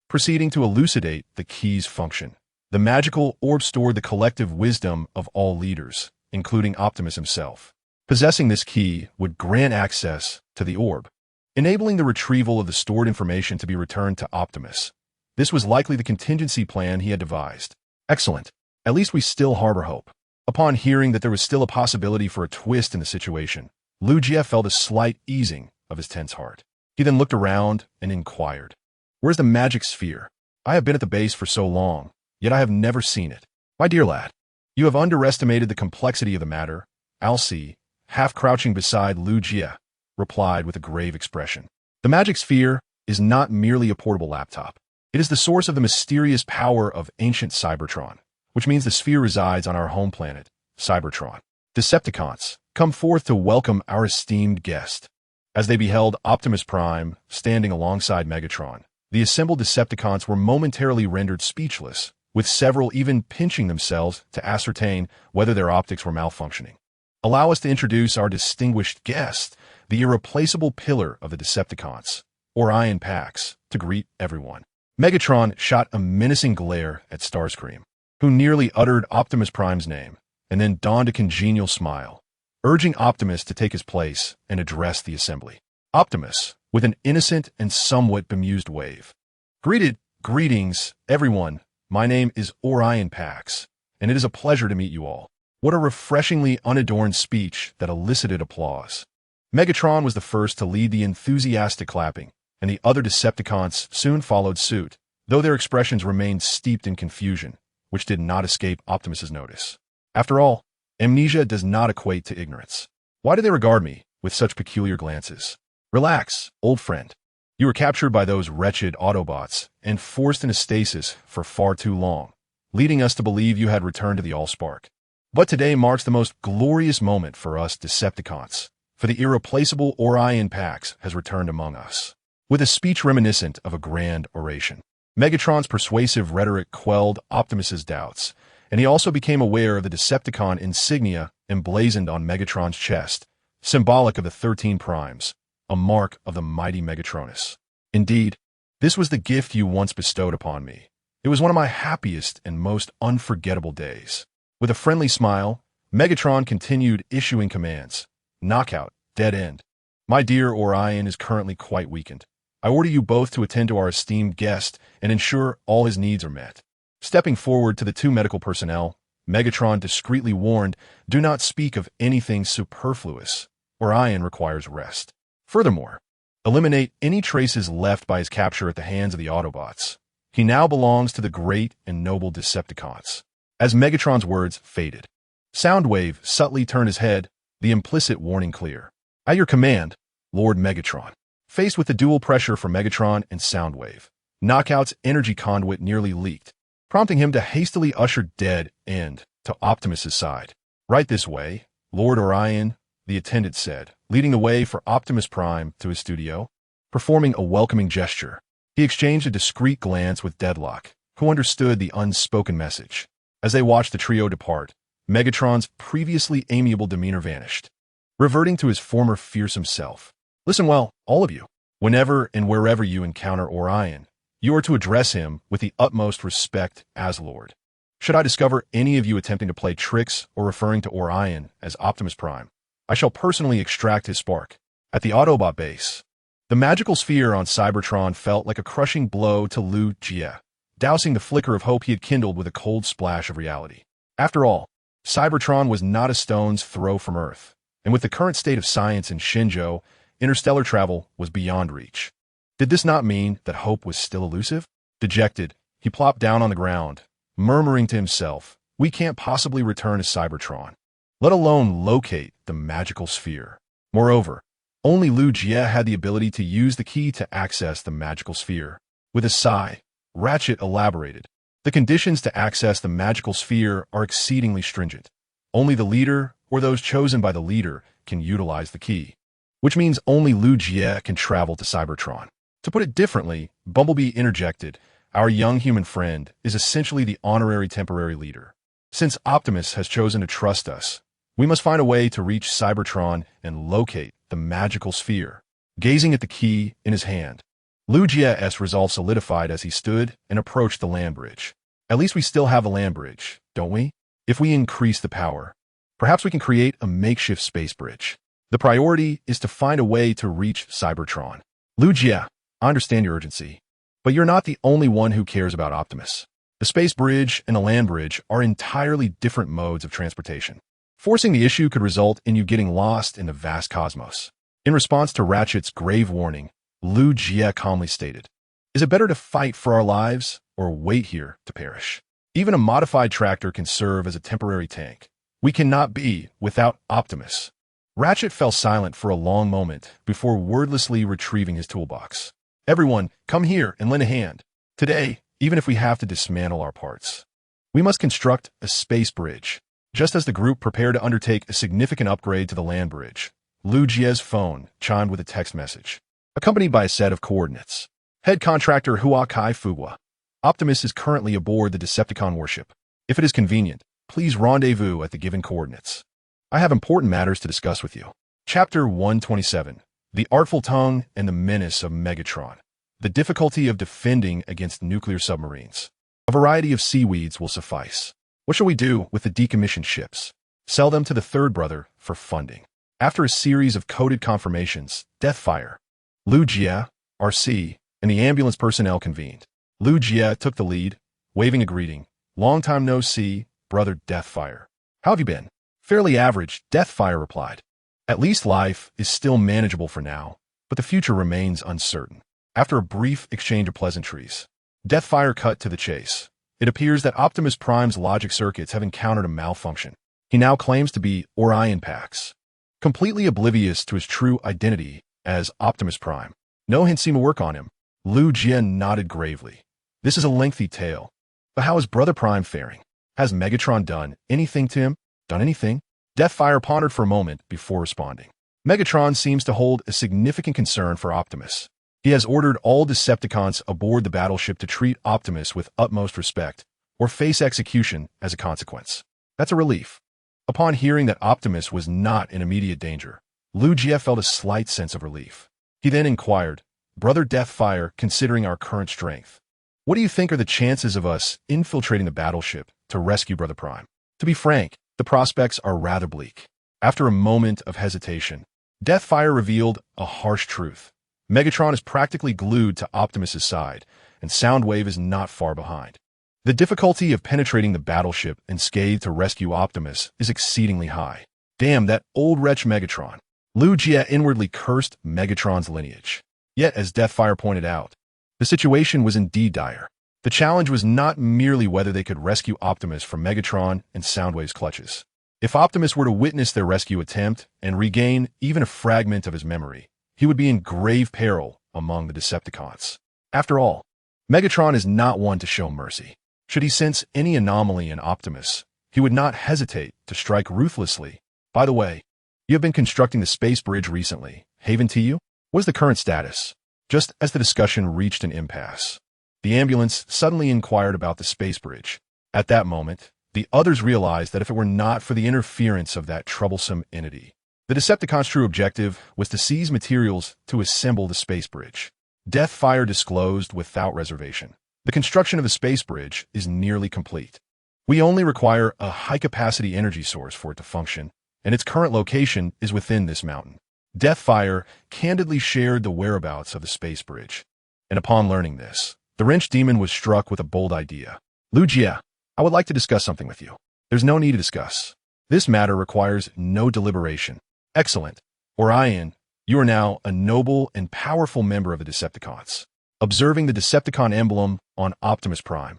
Proceeding to elucidate the key's function, the magical orb stored the collective wisdom of all leaders, including Optimus himself. Possessing this key would grant access to the orb, enabling the retrieval of the stored information to be returned to Optimus. This was likely the contingency plan he had devised. Excellent. At least we still harbor hope. Upon hearing that there was still a possibility for a twist in the situation, Lugia felt a slight easing of his tense heart. He then looked around and inquired, "Where's the magic sphere? I have been at the base for so long, yet I have never seen it." "My dear lad, you have underestimated the complexity of the matter," Alcee, half crouching beside Lugia, replied with a grave expression. "The magic sphere is not merely a portable laptop. It is the source of the mysterious power of ancient Cybertron, which means the sphere resides on our home planet, Cybertron. Decepticons, come forth to welcome our esteemed guest." As they beheld Optimus Prime standing alongside Megatron, the assembled Decepticons were momentarily rendered speechless, with several even pinching themselves to ascertain whether their optics were malfunctioning. "Allow us to introduce our distinguished guest, the irreplaceable pillar of the Decepticons, Orion Pax, to greet everyone." Megatron shot a menacing glare at Starscream, who nearly uttered Optimus Prime's name, and then donned a congenial smile, urging Optimus to take his place and address the assembly. Optimus, with an innocent and somewhat bemused wave, Greetings, everyone. My name is Orion Pax, and it is a pleasure to meet you all." What a refreshingly unadorned speech that elicited applause. Megatron was the first to lead the enthusiastic clapping, and the other Decepticons soon followed suit, though their expressions remained steeped in confusion, which did not escape Optimus's notice. After all, amnesia does not equate to ignorance. Why do they regard me with such peculiar glances? Relax, old friend. You were captured by those wretched Autobots and forced into stasis for far too long, leading us to believe you had returned to the Allspark. But today marks the most glorious moment for us Decepticons, for the irreplaceable Orion Pax has returned among us. With a speech reminiscent of a grand oration, Megatron's persuasive rhetoric quelled Optimus's doubts, and he also became aware of the Decepticon insignia emblazoned on Megatron's chest, symbolic of the 13 Primes, a mark of the mighty Megatronus. Indeed, this was the gift you once bestowed upon me. It was one of my happiest and most unforgettable days. With a friendly smile, Megatron continued issuing commands. Knockout, dead end. My dear Orion is currently quite weakened. I order you both to attend to our esteemed guest and ensure all his needs are met. Stepping forward to the two medical personnel, Megatron discreetly warned, "Do not speak of anything superfluous. Orion requires rest. Furthermore, eliminate any traces left by his capture at the hands of the Autobots. He now belongs to the great and noble Decepticons." As Megatron's words faded, Soundwave subtly turned his head, the implicit warning clear. "At your command, Lord Megatron." Faced with the dual pressure from Megatron and Soundwave, Knockout's energy conduit nearly leaked, prompting him to hastily usher dead end to Optimus's side. "Right this way, Lord Orion," the attendant said, leading the way for Optimus Prime to his studio. Performing a welcoming gesture, he exchanged a discreet glance with Deadlock, who understood the unspoken message. As they watched the trio depart, Megatron's previously amiable demeanor vanished, reverting to his former fearsome self. "Listen well, all of you. Whenever and wherever you encounter Orion, you are to address him with the utmost respect as Lord. Should I discover any of you attempting to play tricks or referring to Orion as Optimus Prime, I shall personally extract his spark." At the Autobot base, the magical sphere on Cybertron felt like a crushing blow to Lu Jie, dousing the flicker of hope he had kindled with a cold splash of reality. After all, Cybertron was not a stone's throw from Earth, and with the current state of science in Shinjo, interstellar travel was beyond reach. Did this not mean that hope was still elusive? Dejected, he plopped down on the ground, murmuring to himself, "We can't possibly return to Cybertron, let alone locate the magical sphere." Moreover, only Lu Jie had the ability to use the key to access the magical sphere. With a sigh, Ratchet elaborated, "The conditions to access the magical sphere are exceedingly stringent. Only the leader, or those chosen by the leader, can utilize the key. Which means only Lu Jie can travel to Cybertron." To put it differently, Bumblebee interjected, "Our young human friend is essentially the honorary temporary leader. Since Optimus has chosen to trust us, we must find a way to reach Cybertron and locate the magical sphere." Gazing at the key in his hand, Lu Jie's resolve solidified as he stood and approached the land bridge. "At least we still have a land bridge, don't we? If we increase the power, perhaps we can create a makeshift space bridge. The priority is to find a way to reach Cybertron." "Lu Jie, I understand your urgency, but you're not the only one who cares about Optimus. The space bridge and the land bridge are entirely different modes of transportation. Forcing the issue could result in you getting lost in the vast cosmos." In response to Ratchet's grave warning, Lu Jie calmly stated, "Is it better to fight for our lives or wait here to perish? Even a modified tractor can serve as a temporary tank. We cannot be without Optimus." Ratchet fell silent for a long moment before wordlessly retrieving his toolbox. "Everyone, come here and lend a hand. Today, even if we have to dismantle our parts, we must construct a space bridge." Just as the group prepared to undertake a significant upgrade to the land bridge, Lu Jie's phone chimed with a text message, accompanied by a set of coordinates. "Head contractor Hua Kai Fugwa. Optimus is currently aboard the Decepticon warship. If it is convenient, please rendezvous at the given coordinates. I have important matters to discuss with you." Chapter 127, The Artful Tongue and the Menace of Megatron. The difficulty of defending against nuclear submarines. A variety of seaweeds will suffice. What shall we do with the decommissioned ships? Sell them to the third brother for funding. After a series of coded confirmations, Deathfire, Lu Jie, RC, and the ambulance personnel convened. Lu Jie took the lead, waving a greeting. Long time no see, brother Deathfire. How have you been? Fairly average, Deathfire replied. At least life is still manageable for now, but the future remains uncertain. After a brief exchange of pleasantries, Deathfire cut to the chase. It appears that Optimus Prime's logic circuits have encountered a malfunction. He now claims to be Orion Pax, completely oblivious to his true identity as Optimus Prime. No hint seemed to work on him. Lu Jie nodded gravely. This is a lengthy tale. But how is Brother Prime faring? Has Megatron done anything to him? Done anything? Deathfire pondered for a moment before responding. Megatron seems to hold a significant concern for Optimus. He has ordered all Decepticons aboard the battleship to treat Optimus with utmost respect, or face execution as a consequence. That's a relief. Upon hearing that Optimus was not in immediate danger, Lu Jie felt a slight sense of relief. He then inquired, Brother Deathfire, considering our current strength, what do you think are the chances of us infiltrating the battleship to rescue Brother Prime? To be frank, the prospects are rather bleak. After a moment of hesitation, Deathfire revealed a harsh truth. Megatron is practically glued to Optimus's side, and Soundwave is not far behind. The difficulty of penetrating the battleship unscathed to rescue Optimus is exceedingly high. Damn, that old wretch Megatron. Lu Jie inwardly cursed Megatron's lineage. Yet, as Deathfire pointed out, the situation was indeed dire. The challenge was not merely whether they could rescue Optimus from Megatron and Soundwave's clutches. If Optimus were to witness their rescue attempt and regain even a fragment of his memory, he would be in grave peril among the Decepticons. After all, Megatron is not one to show mercy. Should he sense any anomaly in Optimus, he would not hesitate to strike ruthlessly. By the way, you have been constructing the space bridge recently. Haven to you? What is the current status? Just as the discussion reached an impasse, the ambulance suddenly inquired about the space bridge. At that moment, the others realized that if it were not for the interference of that troublesome entity, the Decepticons' true objective was to seize materials to assemble the space bridge. Deathfire disclosed without reservation. The construction of the space bridge is nearly complete. We only require a high-capacity energy source for it to function, and its current location is within this mountain. Deathfire candidly shared the whereabouts of the space bridge, and upon learning this, the wrench demon was struck with a bold idea. Lu Jie, I would like to discuss something with you. There's no need to discuss. This matter requires no deliberation. Excellent. Orion, you are now a noble and powerful member of the Decepticons. Observing the Decepticon emblem on Optimus Prime,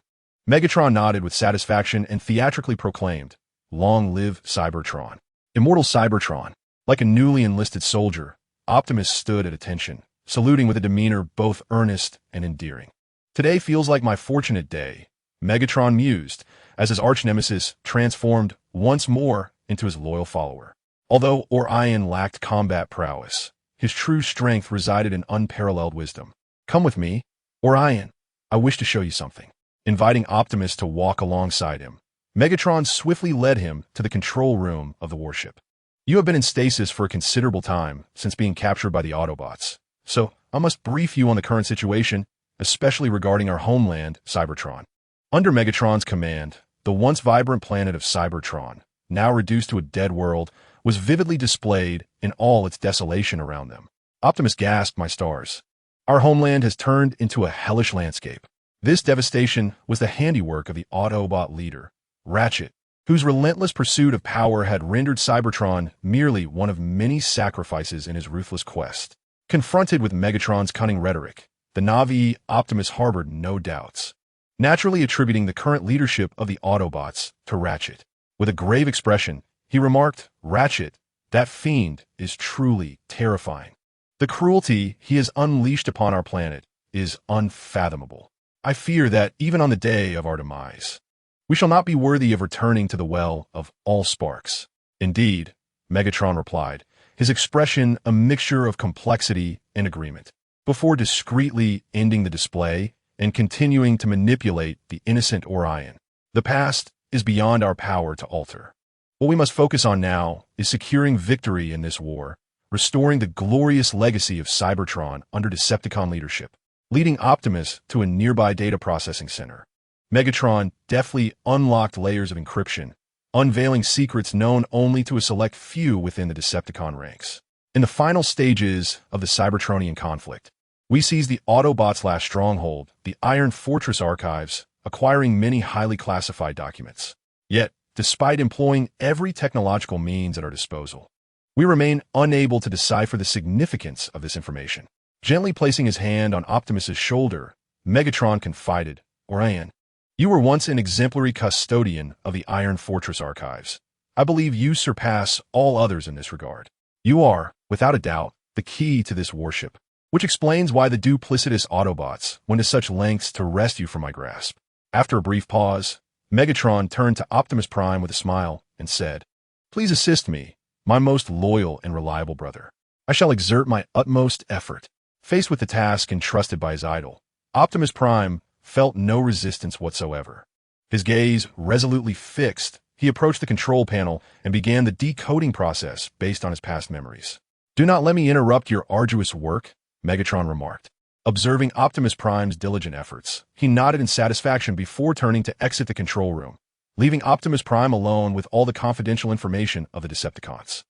Megatron nodded with satisfaction and theatrically proclaimed, Long live Cybertron. Immortal Cybertron. Like a newly enlisted soldier, Optimus stood at attention, saluting with a demeanor both earnest and endearing. Today feels like my fortunate day, Megatron mused, as his arch-nemesis transformed once more into his loyal follower. Although Orion lacked combat prowess, his true strength resided in unparalleled wisdom. Come with me, Orion. I wish to show you something. Inviting Optimus to walk alongside him, Megatron swiftly led him to the control room of the warship. You have been in stasis for a considerable time since being captured by the Autobots, so I must brief you on the current situation, especially regarding our homeland, Cybertron. Under Megatron's command, the once vibrant planet of Cybertron, now reduced to a dead world, was vividly displayed in all its desolation around them. Optimus gasped, my stars. Our homeland has turned into a hellish landscape. This devastation was the handiwork of the Autobot leader, Ratchet, whose relentless pursuit of power had rendered Cybertron merely one of many sacrifices in his ruthless quest. Confronted with Megatron's cunning rhetoric, the Na'vi Optimus harbored no doubts, naturally attributing the current leadership of the Autobots to Ratchet. With a grave expression, he remarked, Ratchet, that fiend is truly terrifying. The cruelty he has unleashed upon our planet is unfathomable. I fear that even on the day of our demise, we shall not be worthy of returning to the well of all sparks. Indeed, Megatron replied, his expression a mixture of complexity and agreement, before discreetly ending the display and continuing to manipulate the innocent Orion. The past is beyond our power to alter. What we must focus on now is securing victory in this war, restoring the glorious legacy of Cybertron under Decepticon leadership, leading Optimus to a nearby data processing center. Megatron deftly unlocked layers of encryption, unveiling secrets known only to a select few within the Decepticon ranks. In the final stages of the Cybertronian conflict, we seize the Autobots' last stronghold, the Iron Fortress archives, acquiring many highly classified documents. Yet, despite employing every technological means at our disposal, we remain unable to decipher the significance of this information. Gently placing his hand on Optimus's shoulder, Megatron confided, "Orion, you were once an exemplary custodian of the Iron Fortress archives. I believe you surpass all others in this regard. You are, without a doubt, the key to this warship, which explains why the duplicitous Autobots went to such lengths to wrest you from my grasp." After a brief pause, Megatron turned to Optimus Prime with a smile and said, "Please assist me, my most loyal and reliable brother. I shall exert my utmost effort." Faced with the task entrusted by his idol, Optimus Prime felt no resistance whatsoever. His gaze resolutely fixed, he approached the control panel and began the decoding process based on his past memories. "Do not let me interrupt your arduous work," Megatron remarked. Observing Optimus Prime's diligent efforts, he nodded in satisfaction before turning to exit the control room, leaving Optimus Prime alone with all the confidential information of the Decepticons.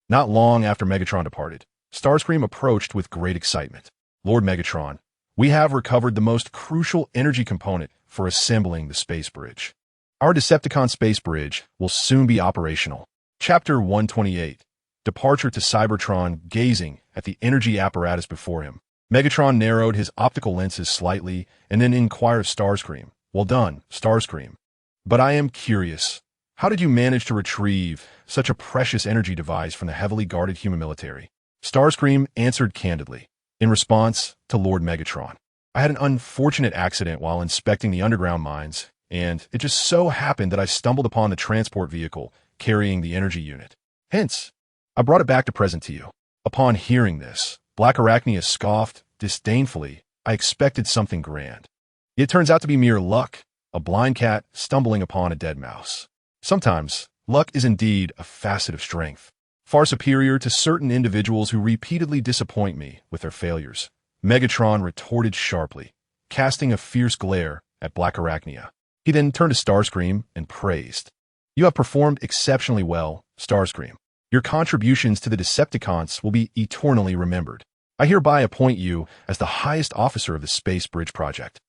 Not long after Megatron departed, Starscream approached with great excitement. "Lord Megatron, we have recovered the most crucial energy component for assembling the space bridge. Our Decepticon space bridge will soon be operational." Chapter 128. Departure to Cybertron. Gazing at the energy apparatus before him, Megatron narrowed his optical lenses slightly and then inquired of Starscream, "Well done, Starscream. But I am curious. How did you manage to retrieve such a precious energy device from the heavily guarded human military?" Starscream answered candidly. In response to Lord Megatron, "I had an unfortunate accident while inspecting the underground mines, and it just so happened that I stumbled upon the transport vehicle carrying the energy unit. Hence, I brought it back to present to you." Upon hearing this, Black Arachnia scoffed disdainfully. "I expected something grand. It turns out to be mere luck, a blind cat stumbling upon a dead mouse. Sometimes, luck is indeed a facet of strength, far superior to certain individuals who repeatedly disappoint me with their failures," Megatron retorted sharply, casting a fierce glare at Black Arachnia. He then turned to Starscream and praised, "You have performed exceptionally well, Starscream. Your contributions to the Decepticons will be eternally remembered. I hereby appoint you as the highest officer of the Space Bridge Project.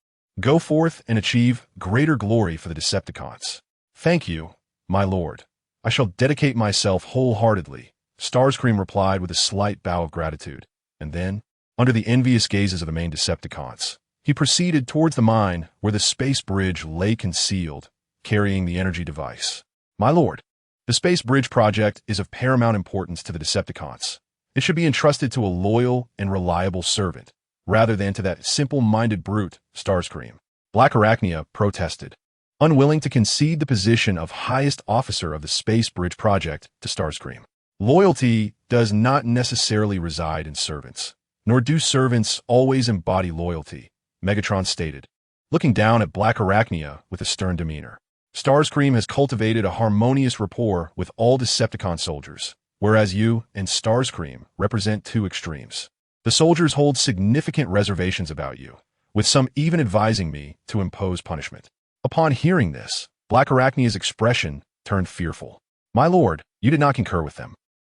Go forth and achieve greater glory for the Decepticons." "Thank you, my lord. I shall dedicate myself wholeheartedly," Starscream replied with a slight bow of gratitude. And then, under the envious gazes of the main Decepticons, he proceeded towards the mine where the space bridge lay concealed, carrying the energy device. "My lord, the Space Bridge Project is of paramount importance to the Decepticons. It should be entrusted to a loyal and reliable servant, rather than to that simple-minded brute, Starscream," Black Arachnia protested, unwilling to concede the position of highest officer of the Space Bridge Project to Starscream. "Loyalty does not necessarily reside in servants, nor do servants always embody loyalty," Megatron stated, looking down at Black Arachnia with a stern demeanor. "Starscream has cultivated a harmonious rapport with all Decepticon soldiers, whereas you and Starscream represent two extremes. The soldiers hold significant reservations about you, with some even advising me to impose punishment." Upon hearing this, Black Arachnia's expression turned fearful. "My lord, you did not concur with them,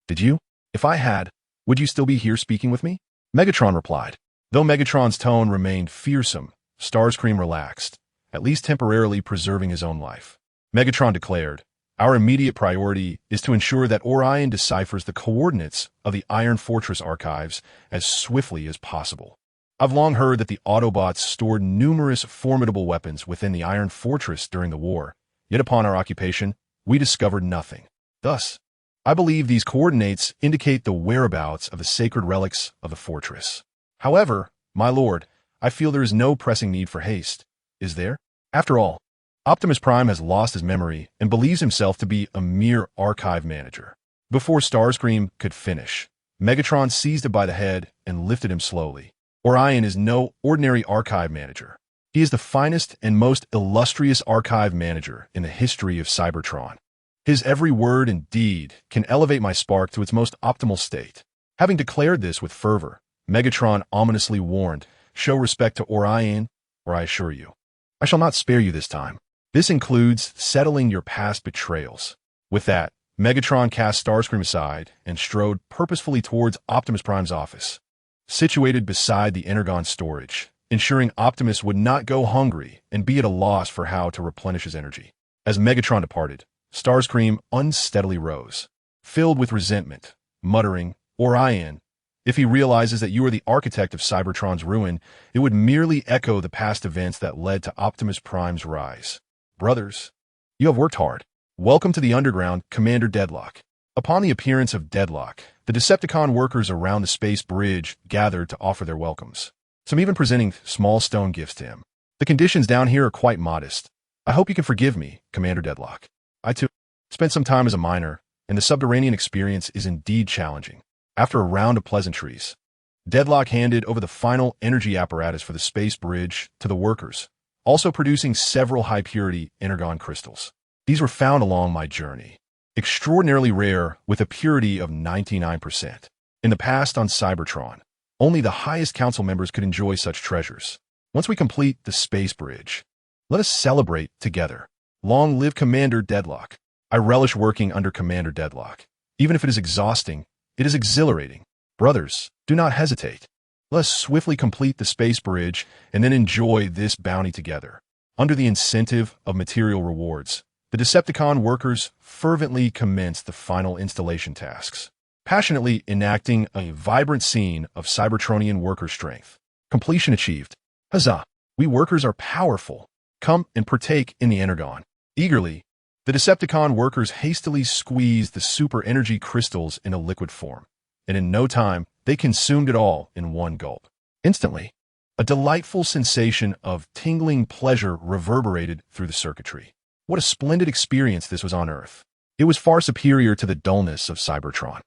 did you? If I had, would you still be here speaking with me?" Megatron replied. Though Megatron's tone remained fearsome, Starscream relaxed, at least temporarily preserving his own life. Megatron declared, "Our immediate priority is to ensure that Orion deciphers the coordinates of the Iron Fortress archives as swiftly as possible. I've long heard that the Autobots stored numerous formidable weapons within the Iron Fortress during the war, yet upon our occupation, we discovered nothing. Thus, I believe these coordinates indicate the whereabouts of the sacred relics of the fortress. However, my lord, I feel there is no pressing need for haste. Is there? After all, Optimus Prime has lost his memory and believes himself to be a mere archive manager." Before Starscream could finish, Megatron seized him by the head and lifted him slowly. "Orion is no ordinary archive manager. He is the finest and most illustrious archive manager in the history of Cybertron. His every word and deed can elevate my spark to its most optimal state." Having declared this with fervor, Megatron ominously warned, "Show respect to Orion, or I assure you, I shall not spare you this time. This includes settling your past betrayals." With that, Megatron cast Starscream aside and strode purposefully towards Optimus Prime's office, situated beside the Energon storage, ensuring Optimus would not go hungry and be at a loss for how to replenish his energy. As Megatron departed, Starscream unsteadily rose, filled with resentment, muttering, "Orion, if he realizes that you are the architect of Cybertron's ruin, it would merely echo the past events that led to Optimus Prime's rise. Brothers, you have worked hard. Welcome to the underground, Commander Deadlock." Upon the appearance of Deadlock, the Decepticon workers around the space bridge gathered to offer their welcomes, some even presenting small stone gifts to him. "The conditions down here are quite modest. I hope you can forgive me, Commander Deadlock. I, too, spent some time as a miner, and the subterranean experience is indeed challenging." After a round of pleasantries, Deadlock handed over the final energy apparatus for the space bridge to the workers, also producing several high-purity energon crystals. "These were found along my journey. Extraordinarily rare, with a purity of 99%. In the past on Cybertron, only the highest council members could enjoy such treasures. Once we complete the space bridge, let us celebrate together. Long live Commander Deadlock. I relish working under Commander Deadlock. Even if it is exhausting, it is exhilarating. Brothers, do not hesitate. Let us swiftly complete the space bridge and then enjoy this bounty together." Under the incentive of material rewards, the Decepticon workers fervently commenced the final installation tasks, passionately enacting a vibrant scene of Cybertronian worker strength. Completion achieved. Huzzah! We workers are powerful. Come and partake in the Energon. Eagerly, the Decepticon workers hastily squeezed the super energy crystals into liquid form, and in no time, they consumed it all in one gulp. Instantly, a delightful sensation of tingling pleasure reverberated through the circuitry. What a splendid experience this was on Earth. It was far superior to the dullness of Cybertron.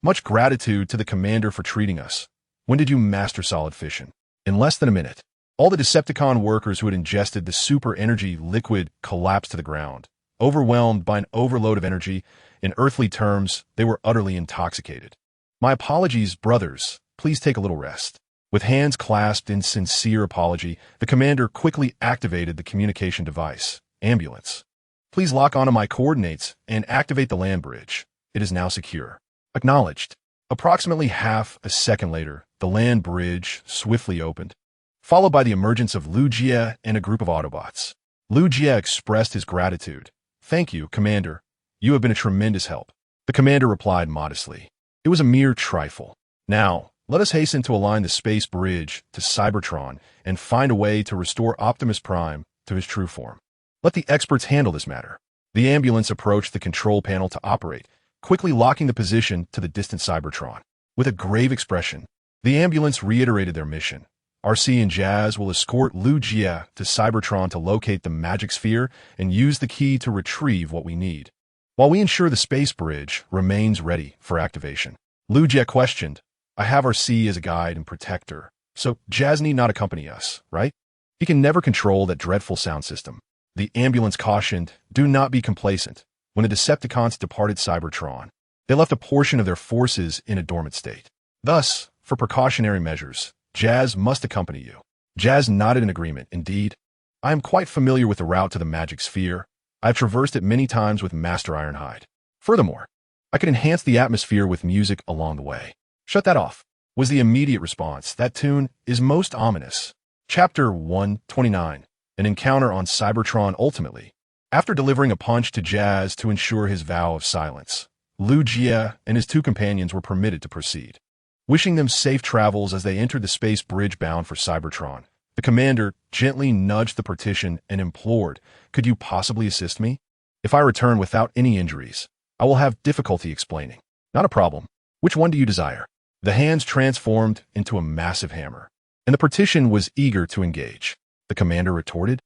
Much gratitude to the Commander for treating us. When did you master solid fission? In less than a minute, all the Decepticon workers who had ingested the super energy liquid collapsed to the ground, overwhelmed by an overload of energy. In earthly terms, they were utterly intoxicated. "My apologies, brothers. Please take a little rest." With hands clasped in sincere apology, the Commander quickly activated the communication device. "Ambulance, please lock onto my coordinates and activate the land bridge. It is now secure." Acknowledged. Approximately half a second later, the land bridge swiftly opened, followed by the emergence of Lugia and a group of Autobots. Lugia expressed his gratitude. "Thank you, Commander. You have been a tremendous help." The Commander replied modestly. "It was a mere trifle. Now, let us hasten to align the space bridge to Cybertron and find a way to restore Optimus Prime to his true form. Let the experts handle this matter." The ambulance approached the control panel to operate, quickly locking the position to the distant Cybertron. With a grave expression, the ambulance reiterated their mission. RC and Jazz will escort Lugia to Cybertron to locate the magic sphere and use the key to retrieve what we need, while we ensure the space bridge remains ready for activation. Lugia questioned, "I have RC as a guide and protector, so Jazz need not accompany us, right? He can never control that dreadful sound system." The ambulance cautioned, "Do not be complacent. When the Decepticons departed Cybertron, they left a portion of their forces in a dormant state. Thus, for precautionary measures, Jazz must accompany you." Jazz nodded in agreement. "Indeed, I am quite familiar with the route to the magic sphere. I have traversed it many times with Master Ironhide. Furthermore, I could enhance the atmosphere with music along the way." "Shut that off," was the immediate response. "That tune is most ominous." Chapter 129. An encounter on Cybertron. Ultimately, after delivering a punch to Jazz to ensure his vow of silence, Lugia and his two companions were permitted to proceed. Wishing them safe travels as they entered the space bridge bound for Cybertron, the Commander gently nudged the partition and implored, "Could you possibly assist me? If I return without any injuries, I will have difficulty explaining." "Not a problem. Which one do you desire?" The hands transformed into a massive hammer, and the partition was eager to engage. The Commander retorted,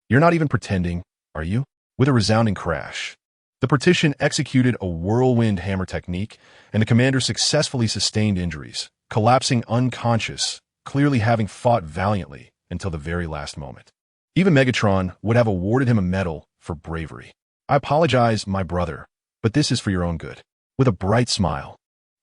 "You're not even pretending, are you?" With a resounding crash, the partition executed a whirlwind hammer technique, and the Commander successfully sustained injuries, collapsing unconscious, clearly having fought valiantly until the very last moment. Even Megatron would have awarded him a medal for bravery. "I apologize, my brother, but this is for your own good." With a bright smile,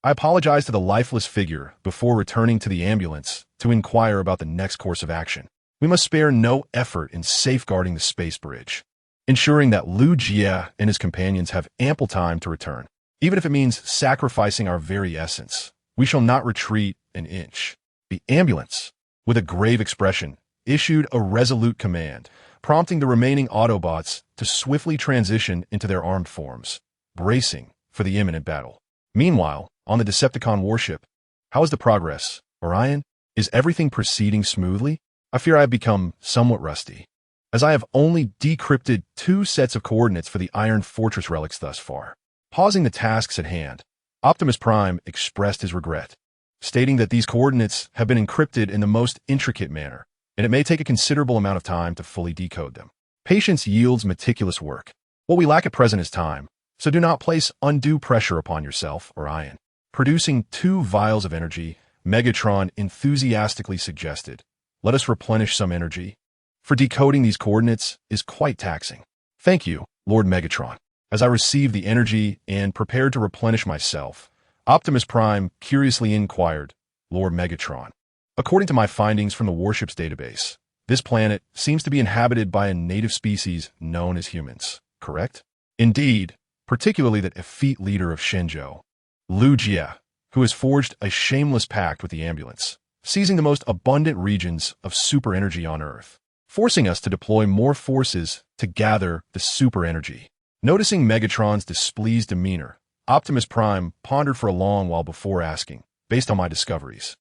I apologized to the lifeless figure before returning to the ambulance to inquire about the next course of action. We must spare no effort in safeguarding the space bridge. ensuring that Lu Jie and his companions have ample time to return. Even if it means sacrificing our very essence, we shall not retreat an inch. The ambulance, with a grave expression, issued a resolute command, prompting the remaining Autobots to swiftly transition into their armed forms, bracing for the imminent battle. Meanwhile, on the Decepticon warship, how is the progress, Orion? Is everything proceeding smoothly? I fear I have become somewhat rusty, as I have only decrypted 2 sets of coordinates for the Iron Fortress relics thus far. Pausing the tasks at hand, Optimus Prime expressed his regret, stating that these coordinates have been encrypted in the most intricate manner, and it may take a considerable amount of time to fully decode them. Patience yields meticulous work. What we lack at present is time, so do not place undue pressure upon yourself, Orion. Producing 2 vials of energy, Megatron enthusiastically suggested, "Let us replenish some energy, for decoding these coordinates is quite taxing." "Thank you, Lord Megatron." As I received the energy and prepared to replenish myself, Optimus Prime curiously inquired, "Lord Megatron, according to my findings from the warship's database, this planet seems to be inhabited by a native species known as humans, correct?" "Indeed, particularly that effete leader of Shenzhou, Lu Jie, who has forged a shameless pact with the ambulance, seizing the most abundant regions of super energy on Earth, forcing us to deploy more forces to gather the super energy." Noticing Megatron's displeased demeanor, Optimus Prime pondered for a long while before asking, "Based on my discoveries,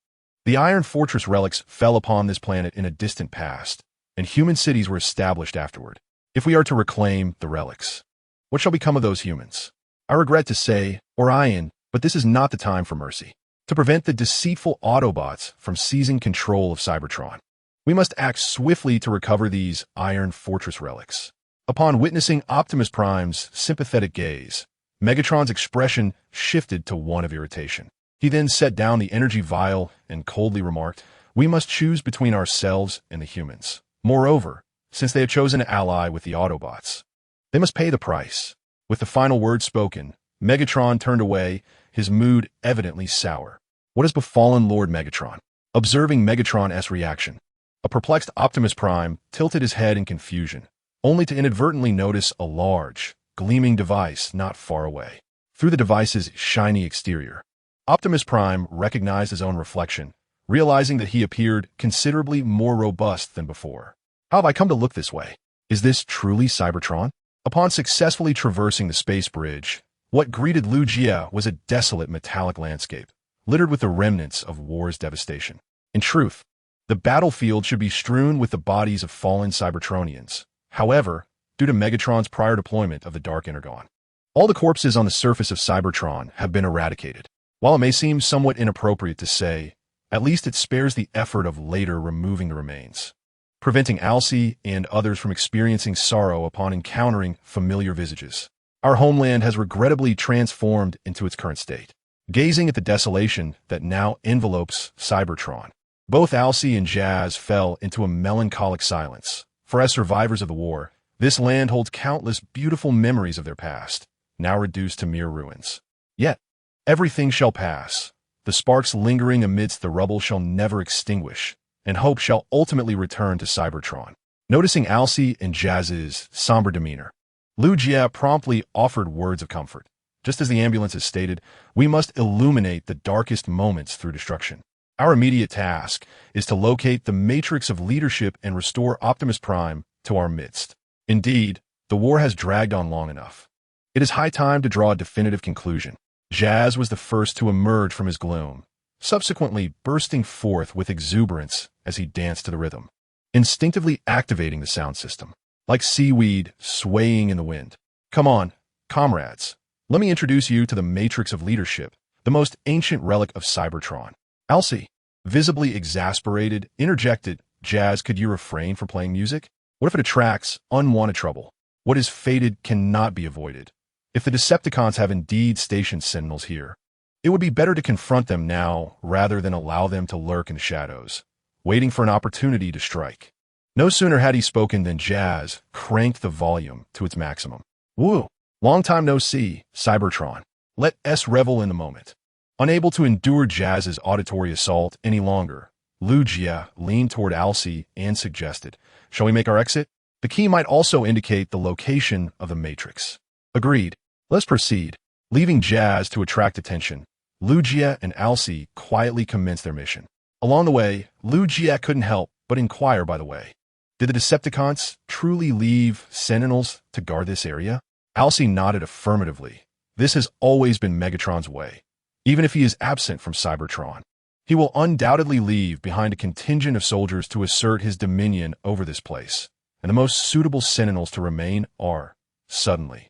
the Iron Fortress relics fell upon this planet in a distant past, and human cities were established afterward. If we are to reclaim the relics, what shall become of those humans? I regret to say, Orion, but this is not the time for mercy. To prevent the deceitful Autobots from seizing control of Cybertron, we must act swiftly to recover these Iron Fortress relics." Upon witnessing Optimus Prime's sympathetic gaze, Megatron's expression shifted to one of irritation. He then set down the energy vial and coldly remarked, "We must choose between ourselves and the humans. Moreover, since they have chosen an ally with the Autobots, they must pay the price." With the final word spoken, Megatron turned away, his mood evidently sour. "What has befallen Lord Megatron?" Observing Megatron's reaction, a perplexed Optimus Prime tilted his head in confusion, only to inadvertently notice a large, gleaming device not far away. Through the device's shiny exterior, Optimus Prime recognized his own reflection, realizing that he appeared considerably more robust than before. "How have I come to look this way? Is this truly Cybertron?" Upon successfully traversing the space bridge, what greeted Lu Jie was a desolate metallic landscape, littered with the remnants of war's devastation. In truth, the battlefield should be strewn with the bodies of fallen Cybertronians. However, due to Megatron's prior deployment of the Dark Energon, all the corpses on the surface of Cybertron have been eradicated. While it may seem somewhat inappropriate to say, at least it spares the effort of later removing the remains, preventing Alcee and others from experiencing sorrow upon encountering familiar visages. Our homeland has regrettably transformed into its current state. Gazing at the desolation that now envelopes Cybertron, both Alcee and Jazz fell into a melancholic silence. For as survivors of the war, this land holds countless beautiful memories of their past, now reduced to mere ruins. Yet, everything shall pass. The sparks lingering amidst the rubble shall never extinguish, and hope shall ultimately return to Cybertron. Noticing Alcee and Jazz's somber demeanor, Lu Jie promptly offered words of comfort. Just as the ambulance has stated, we must illuminate the darkest moments through destruction. Our immediate task is to locate the matrix of leadership and restore Optimus Prime to our midst. Indeed, the war has dragged on long enough. It is high time to draw a definitive conclusion. Jazz was the first to emerge from his gloom, subsequently bursting forth with exuberance as he danced to the rhythm, instinctively activating the sound system, like seaweed swaying in the wind. "Come on, comrades. Let me introduce you to the matrix of leadership, the most ancient relic of Cybertron." Alcee, visibly exasperated, interjected, "Jazz, could you refrain from playing music? What if it attracts unwanted trouble? What is fated cannot be avoided. If the Decepticons have indeed stationed sentinels here, it would be better to confront them now rather than allow them to lurk in the shadows, waiting for an opportunity to strike." No sooner had he spoken than Jazz cranked the volume to its maximum. "Woo! Long time no see, Cybertron. Let us revel in the moment." Unable to endure Jazz's auditory assault any longer, Lu Jie leaned toward Alcee and suggested, "Shall we make our exit?" The key might also indicate the location of the matrix. Agreed. Let's proceed. Leaving Jazz to attract attention, Lugia and Alcee quietly commenced their mission. Along the way, Lugia couldn't help but inquire, by the way. Did the Decepticons truly leave Sentinels to guard this area? Alcee nodded affirmatively. This has always been Megatron's way. Even if he is absent from Cybertron, he will undoubtedly leave behind a contingent of soldiers to assert his dominion over this place. And the most suitable Sentinels to remain are, suddenly.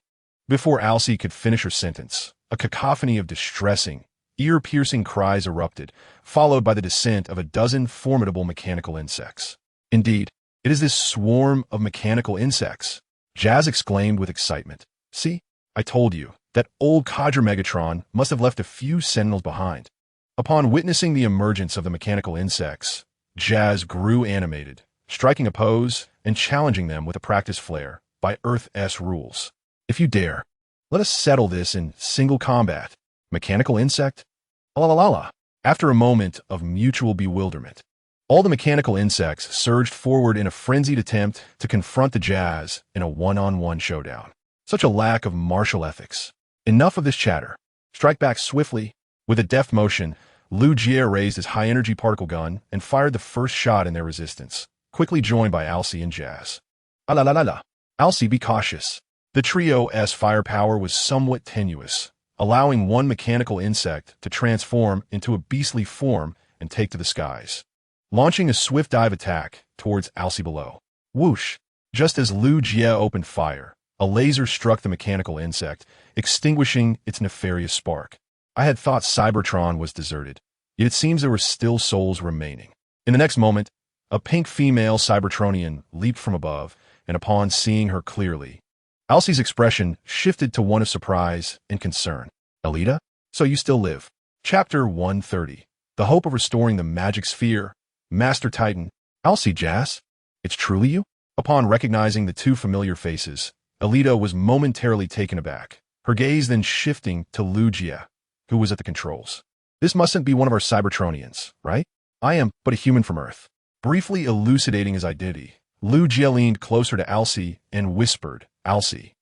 Before Alcee could finish her sentence, a cacophony of distressing, ear-piercing cries erupted, followed by the descent of a dozen formidable mechanical insects. Indeed, it is this swarm of mechanical insects, Jazz exclaimed with excitement. See, I told you, that old codger Megatron must have left a few Sentinels behind. Upon witnessing the emergence of the mechanical insects, Jazz grew animated, striking a pose and challenging them with a practice flair by Earth's rules. If you dare, let us settle this in single combat. Mechanical insect? La la la la. After a moment of mutual bewilderment, all the mechanical insects surged forward in a frenzied attempt to confront the Jazz in a one-on-one showdown. Such a lack of martial ethics. Enough of this chatter. Strike back swiftly. With a deft motion, Lugia raised his high-energy particle gun and fired the first shot in their resistance, quickly joined by Alcee and Jazz. Ah la la la la. Alcee, be cautious. The trio's firepower was somewhat tenuous, allowing one mechanical insect to transform into a beastly form and take to the skies, launching a swift dive attack towards Alcee below. Whoosh! Just as Lugia opened fire, a laser struck the mechanical insect, extinguishing its nefarious spark. I had thought Cybertron was deserted, yet it seems there were still souls remaining. In the next moment, a pink female Cybertronian leaped from above, and upon seeing her clearly, Alcee's expression shifted to one of surprise and concern. Alita? So you still live. Chapter 130. The hope of restoring the magic sphere. Master Titan. Alcee, Jazz? It's truly you? Upon recognizing the two familiar faces, Alita was momentarily taken aback, her gaze then shifting to Lugia, who was at the controls. This mustn't be one of our Cybertronians, right? I am but a human from Earth. Briefly elucidating his identity, Lugia leaned closer to Alcee and whispered, Alcee,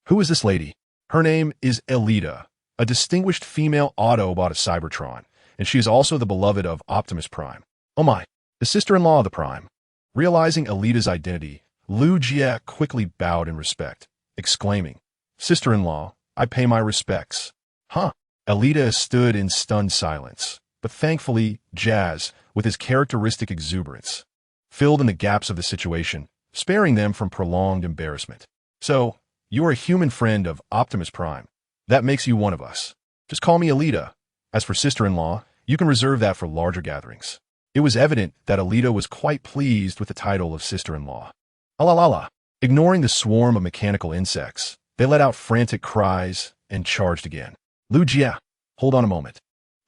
who is this lady? Her name is Alita, a distinguished female Autobot of Cybertron, and she is also the beloved of Optimus Prime. Oh my, the sister-in-law of the Prime. Realizing Alita's identity, Lugia quickly bowed in respect, exclaiming, Sister-in-law, I pay my respects. Huh? Alita stood in stunned silence, but thankfully, Jazz, with his characteristic exuberance, filled in the gaps of the situation, sparing them from prolonged embarrassment. So, you are a human friend of Optimus Prime. That makes you one of us. Just call me Alita. As for sister-in-law, you can reserve that for larger gatherings. It was evident that Alita was quite pleased with the title of sister-in-law. Alalala. Ignoring the swarm of mechanical insects, they let out frantic cries and charged again. Lugia, hold on a moment.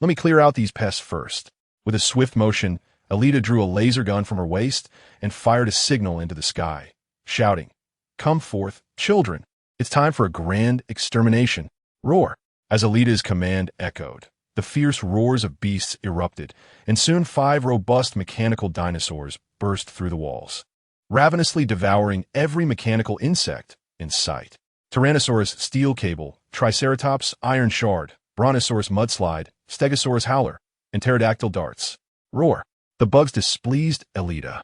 Let me clear out these pests first. With a swift motion, Alita drew a laser gun from her waist and fired a signal into the sky, shouting, Come forth, children. It's time for a grand extermination. Roar. As Alita's command echoed, the fierce roars of beasts erupted, and soon 5 robust mechanical dinosaurs burst through the walls, ravenously devouring every mechanical insect in sight. Tyrannosaurus steel cable, Triceratops iron shard, Brontosaurus mudslide, Stegosaurus howler, and pterodactyl darts. Roar. The bugs displeased Alita.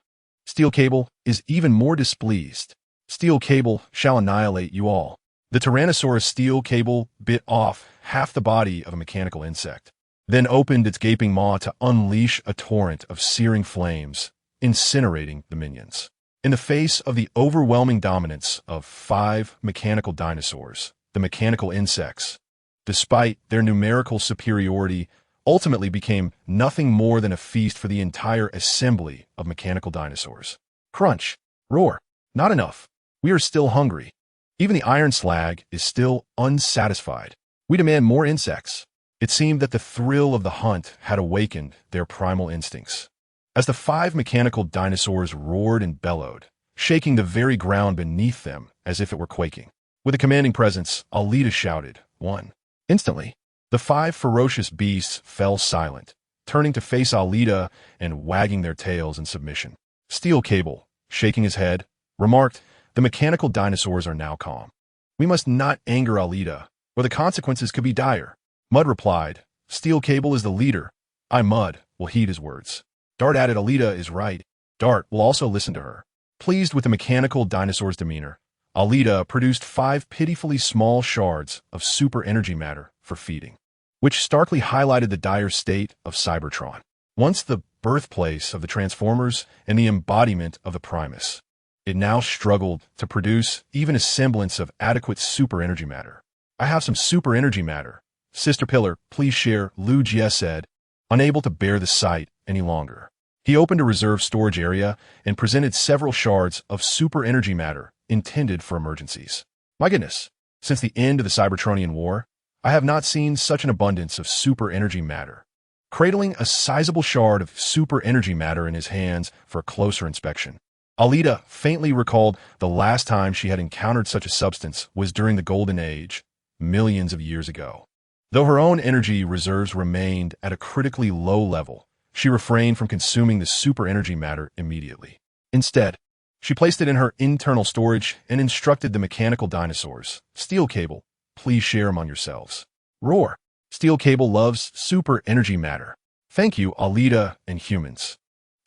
Steel cable is even more displeased. Steel cable shall annihilate you all. The Tyrannosaurus steel cable bit off half the body of a mechanical insect, then opened its gaping maw to unleash a torrent of searing flames, incinerating the minions. In the face of the overwhelming dominance of 5 mechanical dinosaurs, the mechanical insects, despite their numerical superiority, ultimately became nothing more than a feast for the entire assembly of mechanical dinosaurs. Crunch. Roar. Not enough. We are still hungry. Even the iron slag is still unsatisfied. We demand more insects. It seemed that the thrill of the hunt had awakened their primal instincts. As the 5 mechanical dinosaurs roared and bellowed, shaking the very ground beneath them as if it were quaking. With a commanding presence, Alita shouted, 1. Instantly, the 5 ferocious beasts fell silent, turning to face Alita and wagging their tails in submission. Steel Cable, shaking his head, remarked, The mechanical dinosaurs are now calm. We must not anger Alita, or the consequences could be dire. Mud replied, Steel Cable is the leader. Mud will heed his words. Dart added, Alita is right. Dart will also listen to her. Pleased with the mechanical dinosaur's demeanor, Alita produced 5 pitifully small shards of super energy matter for feeding, which starkly highlighted the dire state of Cybertron, once the birthplace of the Transformers and the embodiment of the Primus. It now struggled to produce even a semblance of adequate super energy matter. I have some super energy matter. Sister Pillar, please share, Lu Jie said, unable to bear the sight any longer. He opened a reserve storage area and presented several shards of super energy matter intended for emergencies. My goodness, since the end of the Cybertronian War, I have not seen such an abundance of super energy matter. Cradling a sizable shard of super energy matter in his hands for a closer inspection, Alita faintly recalled the last time she had encountered such a substance was during the Golden Age, millions of years ago. Though her own energy reserves remained at a critically low level, she refrained from consuming the super energy matter immediately. Instead, she placed it in her internal storage and instructed the mechanical dinosaurs, Steel Cable, please share among yourselves. Roar. Steel Cable loves super energy matter. Thank you, Alita and humans.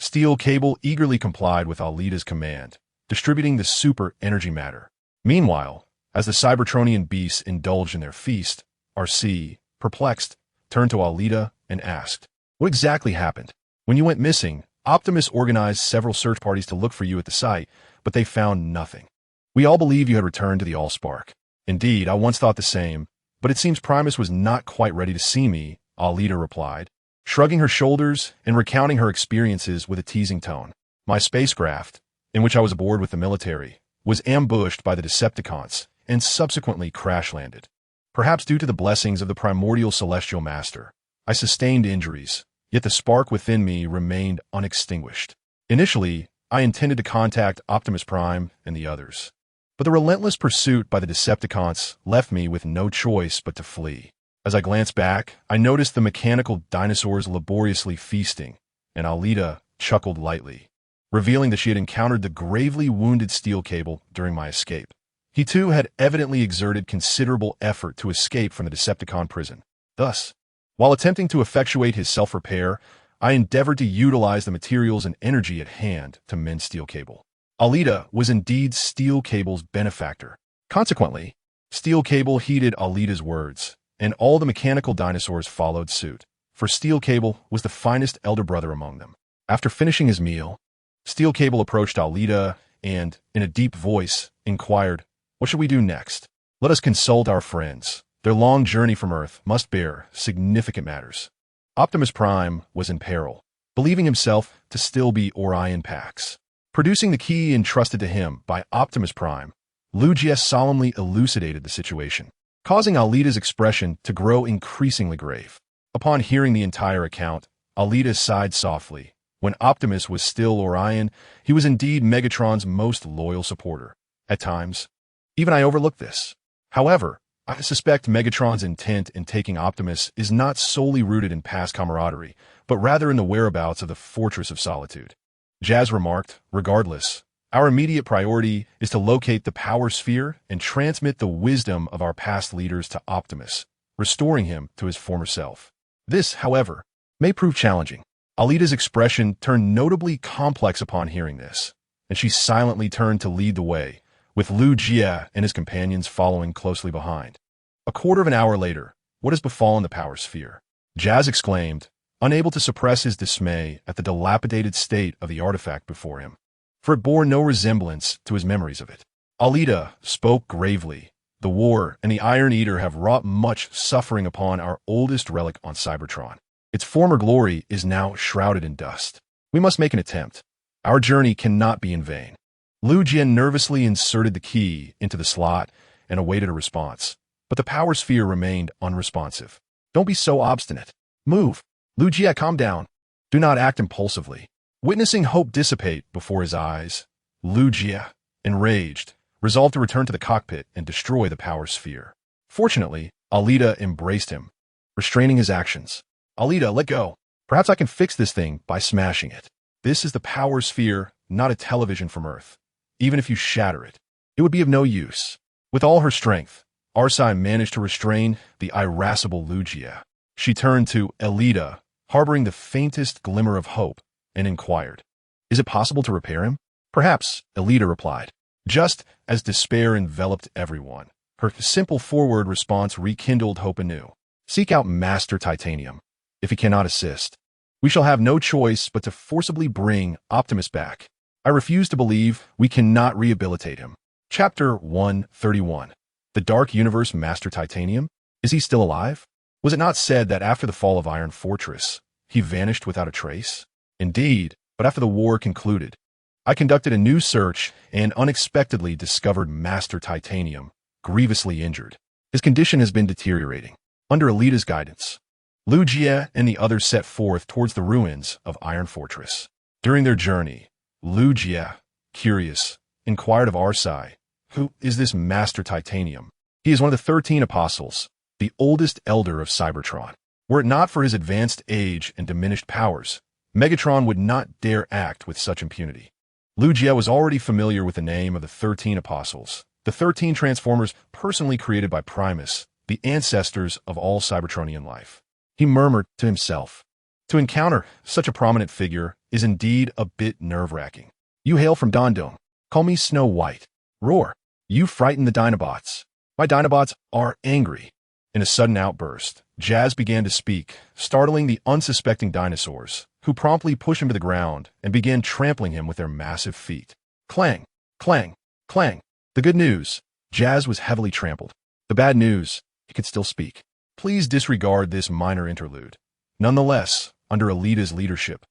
Steel Cable eagerly complied with Alita's command, distributing the super energy matter. Meanwhile, as the Cybertronian beasts indulged in their feast, RC, perplexed, turned to Alita and asked, what exactly happened? When you went missing, Optimus organized several search parties to look for you at the site, but they found nothing. We all believe you had returned to the Allspark. Indeed, I once thought the same, but it seems Primus was not quite ready to see me, Alita replied, shrugging her shoulders and recounting her experiences with a teasing tone. My spacecraft, in which I was aboard with the military, was ambushed by the Decepticons and subsequently crash-landed. Perhaps due to the blessings of the primordial celestial master, I sustained injuries, yet the spark within me remained unextinguished. Initially, I intended to contact Optimus Prime and the others, but the relentless pursuit by the Decepticons left me with no choice but to flee. As I glanced back, I noticed the mechanical dinosaurs laboriously feasting, and Alita chuckled lightly, revealing that she had encountered the gravely wounded Steel Cable during my escape. He too had evidently exerted considerable effort to escape from the Decepticon prison. Thus, while attempting to effectuate his self-repair, I endeavored to utilize the materials and energy at hand to mend Steel Cable. Alita was indeed Steel Cable's benefactor. Consequently, Steel Cable heeded Alita's words, and all the mechanical dinosaurs followed suit, for Steel Cable was the finest elder brother among them. After finishing his meal, Steel Cable approached Alita and, in a deep voice, inquired, what should we do next? Let us consult our friends. Their long journey from Earth must bear significant matters. Optimus Prime was in peril, believing himself to still be Orion Pax. Producing the key entrusted to him by Optimus Prime, Lu Jie solemnly elucidated the situation, causing Alita's expression to grow increasingly grave. Upon hearing the entire account, Alita sighed softly. When Optimus was still Orion, he was indeed Megatron's most loyal supporter. At times, even I overlooked this. However, I suspect Megatron's intent in taking Optimus is not solely rooted in past camaraderie, but rather in the whereabouts of the Fortress of Solitude. Jazz remarked, regardless, our immediate priority is to locate the power sphere and transmit the wisdom of our past leaders to Optimus, restoring him to his former self. This, however, may prove challenging. Alita's expression turned notably complex upon hearing this, and she silently turned to lead the way, with Lu Jie and his companions following closely behind. A quarter of an hour later, what has befallen the power sphere? Jazz exclaimed, unable to suppress his dismay at the dilapidated state of the artifact before him, for it bore no resemblance to his memories of it. Alita spoke gravely. The war and the Iron Eater have wrought much suffering upon our oldest relic on Cybertron. Its former glory is now shrouded in dust. We must make an attempt. Our journey cannot be in vain. Lu Jie nervously inserted the key into the slot and awaited a response, but the power sphere remained unresponsive. Don't be so obstinate. Move. Lu Jie, calm down. Do not act impulsively. Witnessing hope dissipate before his eyes, Lu Jie, enraged, resolved to return to the cockpit and destroy the power sphere. Fortunately, Alita embraced him, restraining his actions. Alita, let go. Perhaps I can fix this thing by smashing it. This is the power sphere, not a television from Earth. Even if you shatter it, It would be of no use. With all her strength, Arsai managed to restrain the irascible Lugia. She turned to Elita, harboring the faintest glimmer of hope, and inquired, "Is it possible to repair him?" "Perhaps," Elita replied. Just as despair enveloped everyone, her simple forward response rekindled hope anew. "Seek out Master Titanium. If he cannot assist, we shall have no choice but to forcibly bring Optimus back. I refuse to believe we cannot rehabilitate him." Chapter 131. The Dark Universe Master Titanium? Is he still alive? Was it not said that after the fall of Iron Fortress, he vanished without a trace? Indeed, but after the war concluded, I conducted a new search and unexpectedly discovered Master Titanium, grievously injured. His condition has been deteriorating. Under Elita's guidance, Lugia and the others set forth towards the ruins of Iron Fortress. During their journey, Lugia, curious, inquired of Arsai, "Who is this Master Titanium?" "He is one of the 13 Apostles, the oldest elder of Cybertron. Were it not for his advanced age and diminished powers, Megatron would not dare act with such impunity." Lugia was already familiar with the name of the 13 Apostles, the 13 Transformers personally created by Primus, the ancestors of all Cybertronian life. He murmured to himself, "To encounter such a prominent figure is indeed a bit nerve-wracking. You hail from Dondome. Call me Snow White. Roar. You frighten the Dinobots. My Dinobots are angry." In a sudden outburst, Jazz began to speak, startling the unsuspecting dinosaurs, who promptly pushed him to the ground and began trampling him with their massive feet. Clang, clang, clang. The good news, Jazz was heavily trampled. The bad news, he could still speak. Please disregard this minor interlude. Nonetheless, under Elita's leadership,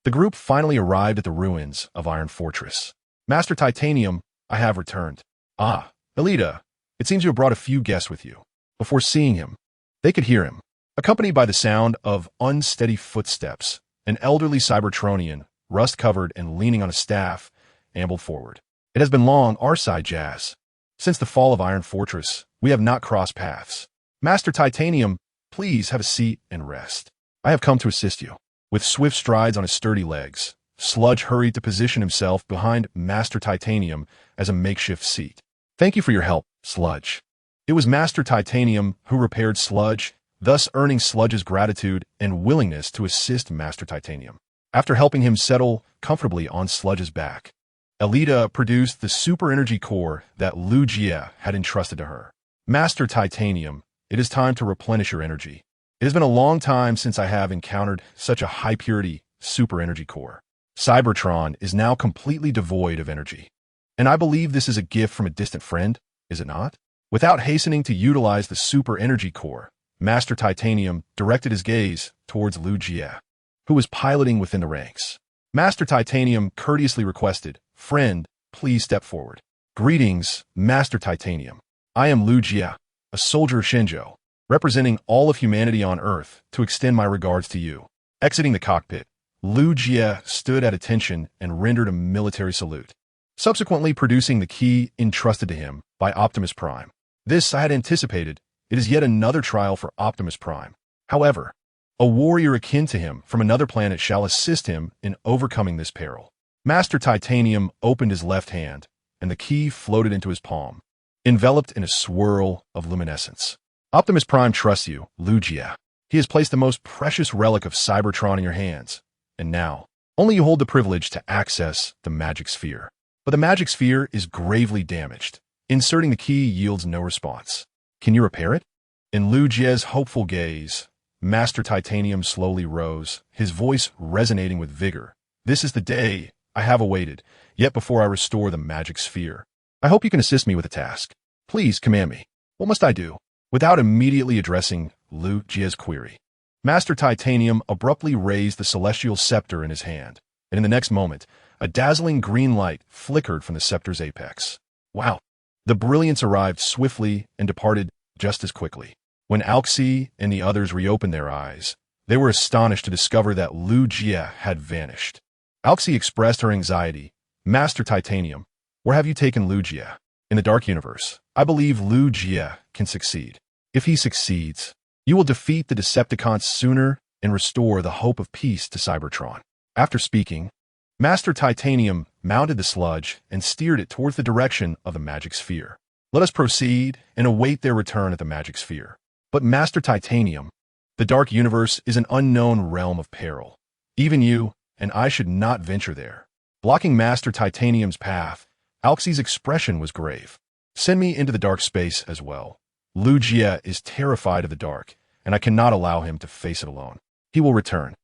the group finally arrived at the ruins of Iron Fortress. "Master Titanium, I have returned." "Ah, Elita, it seems you have brought a few guests with you." Before seeing him, they could hear him. Accompanied by the sound of unsteady footsteps, an elderly Cybertronian, rust-covered and leaning on a staff, ambled forward. "It has been long, our side, Jazz. Since the fall of Iron Fortress, we have not crossed paths. Master Titanium, please have a seat and rest. I have come to assist you." With swift strides on his sturdy legs, Sludge hurried to position himself behind Master Titanium as a makeshift seat. "Thank you for your help, Sludge." It was Master Titanium who repaired Sludge, thus earning Sludge's gratitude and willingness to assist Master Titanium. After helping him settle comfortably on Sludge's back, Elita produced the super energy core that Lugia had entrusted to her. "Master Titanium, it is time to replenish your energy. It has been a long time since I have encountered such a high-purity super energy core. Cybertron is now completely devoid of energy. And I believe this is a gift from a distant friend, is it not?" Without hastening to utilize the super energy core, Master Titanium directed his gaze towards Lugia, who was piloting within the ranks. Master Titanium courteously requested, "Friend, please step forward." "Greetings, Master Titanium. I am Lugia, a soldier of Shinjo, representing all of humanity on Earth to extend my regards to you." Exiting the cockpit, Lugia stood at attention and rendered a military salute, subsequently producing the key entrusted to him by Optimus Prime. This I had anticipated. It is yet another trial for Optimus Prime. However, a warrior akin to him from another planet shall assist him in overcoming this peril. Master Titanium opened his left hand, and the key floated into his palm, enveloped in a swirl of luminescence. "Optimus Prime trusts you, Lugia. He has placed the most precious relic of Cybertron in your hands, and now, only you hold the privilege to access the magic sphere." But the magic sphere is gravely damaged. Inserting the key yields no response. "Can you repair it?" In Lugia's hopeful gaze, Master Titanium slowly rose, his voice resonating with vigor. "This is the day I have awaited, yet before I restore the magic sphere, I hope you can assist me with a task. Please command me. What must I do?" Without immediately addressing Lugia's query, Master Titanium abruptly raised the celestial scepter in his hand, and in the next moment, a dazzling green light flickered from the scepter's apex. Wow! The brilliance arrived swiftly and departed just as quickly. When Alxi and the others reopened their eyes, they were astonished to discover that Lugia had vanished. Alxi expressed her anxiety. "Master Titanium, where have you taken Lugia?" "In the Dark Universe. I believe Lugia can succeed. If he succeeds, you will defeat the Decepticons sooner and restore the hope of peace to Cybertron." After speaking, Master Titanium mounted the sludge and steered it towards the direction of the magic sphere. Let us proceed and await their return at the magic sphere. But Master Titanium, the dark universe is an unknown realm of peril. Even you and I should not venture there. Blocking Master Titanium's path, Alxie's expression was grave. Send me into the dark space as well. Liu Jie is terrified of the dark, and I cannot allow him to face it alone. He will return.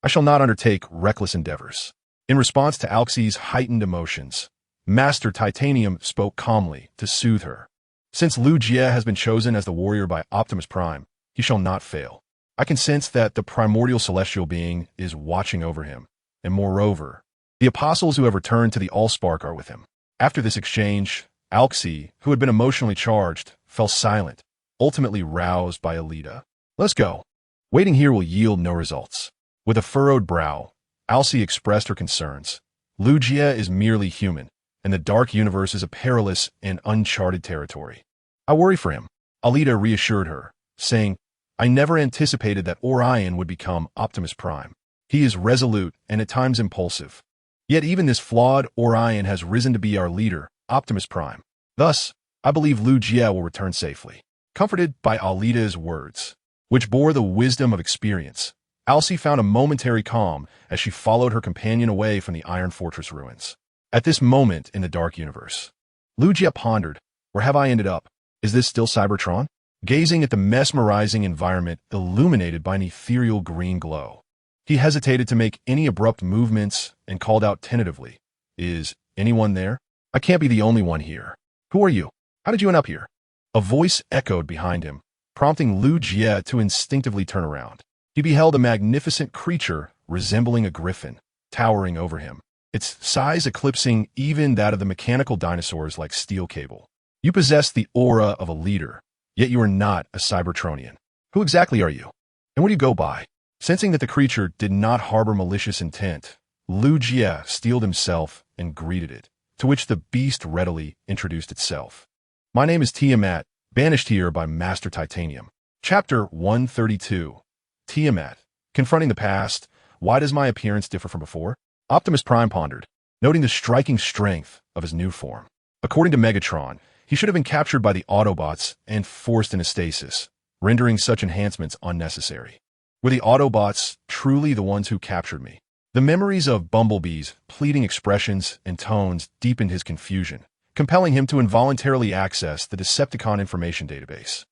I shall not undertake reckless endeavors. In response to Alxie's heightened emotions, Master Titanium spoke calmly to soothe her. Since Liu Jie has been chosen as the warrior by Optimus Prime, he shall not fail. I can sense that the primordial celestial being is watching over him, and moreover, the apostles who have returned to the Allspark are with him. After this exchange, Alxie, who had been emotionally charged, fell silent, ultimately roused by Alita. Let's go. Waiting here will yield no results. With a furrowed brow, Alxie expressed her concerns. Liu Jie is merely human, and the dark universe is a perilous and uncharted territory. I worry for him. Alita reassured her, saying, I never anticipated that Orion would become Optimus Prime. He is resolute and at times impulsive. Yet even this flawed Orion has risen to be our leader, Optimus Prime. Thus, I believe Liu Jie will return safely. Comforted by Alita's words, which bore the wisdom of experience, Alxie found a momentary calm as she followed her companion away from the Iron Fortress ruins. At this moment in the dark universe, Liu Jie pondered, where have I ended up? Is this still Cybertron? Gazing at the mesmerizing environment illuminated by an ethereal green glow, he hesitated to make any abrupt movements and called out tentatively, Is anyone there? I can't be the only one here. Who are you? How did you end up here? A voice echoed behind him, prompting Liu Jie to instinctively turn around. He beheld a magnificent creature resembling a griffin, towering over him, its size eclipsing even that of the mechanical dinosaurs like Steel Cable. You possess the aura of a leader, yet you are not a Cybertronian. Who exactly are you? And what do you go by? Sensing that the creature did not harbor malicious intent, Liu Jie steeled himself and greeted it, to which the beast readily introduced itself. My name is Tiamat, banished here by Master Titanium. Chapter 132. Tiamat. Confronting the past, why does my appearance differ from before? Optimus Prime pondered, noting the striking strength of his new form. According to Megatron, he should have been captured by the Autobots and forced into stasis, rendering such enhancements unnecessary. Were the Autobots truly the ones who captured me? The memories of Bumblebee's pleading expressions and tones deepened his confusion, compelling him to involuntarily access the Decepticon information database.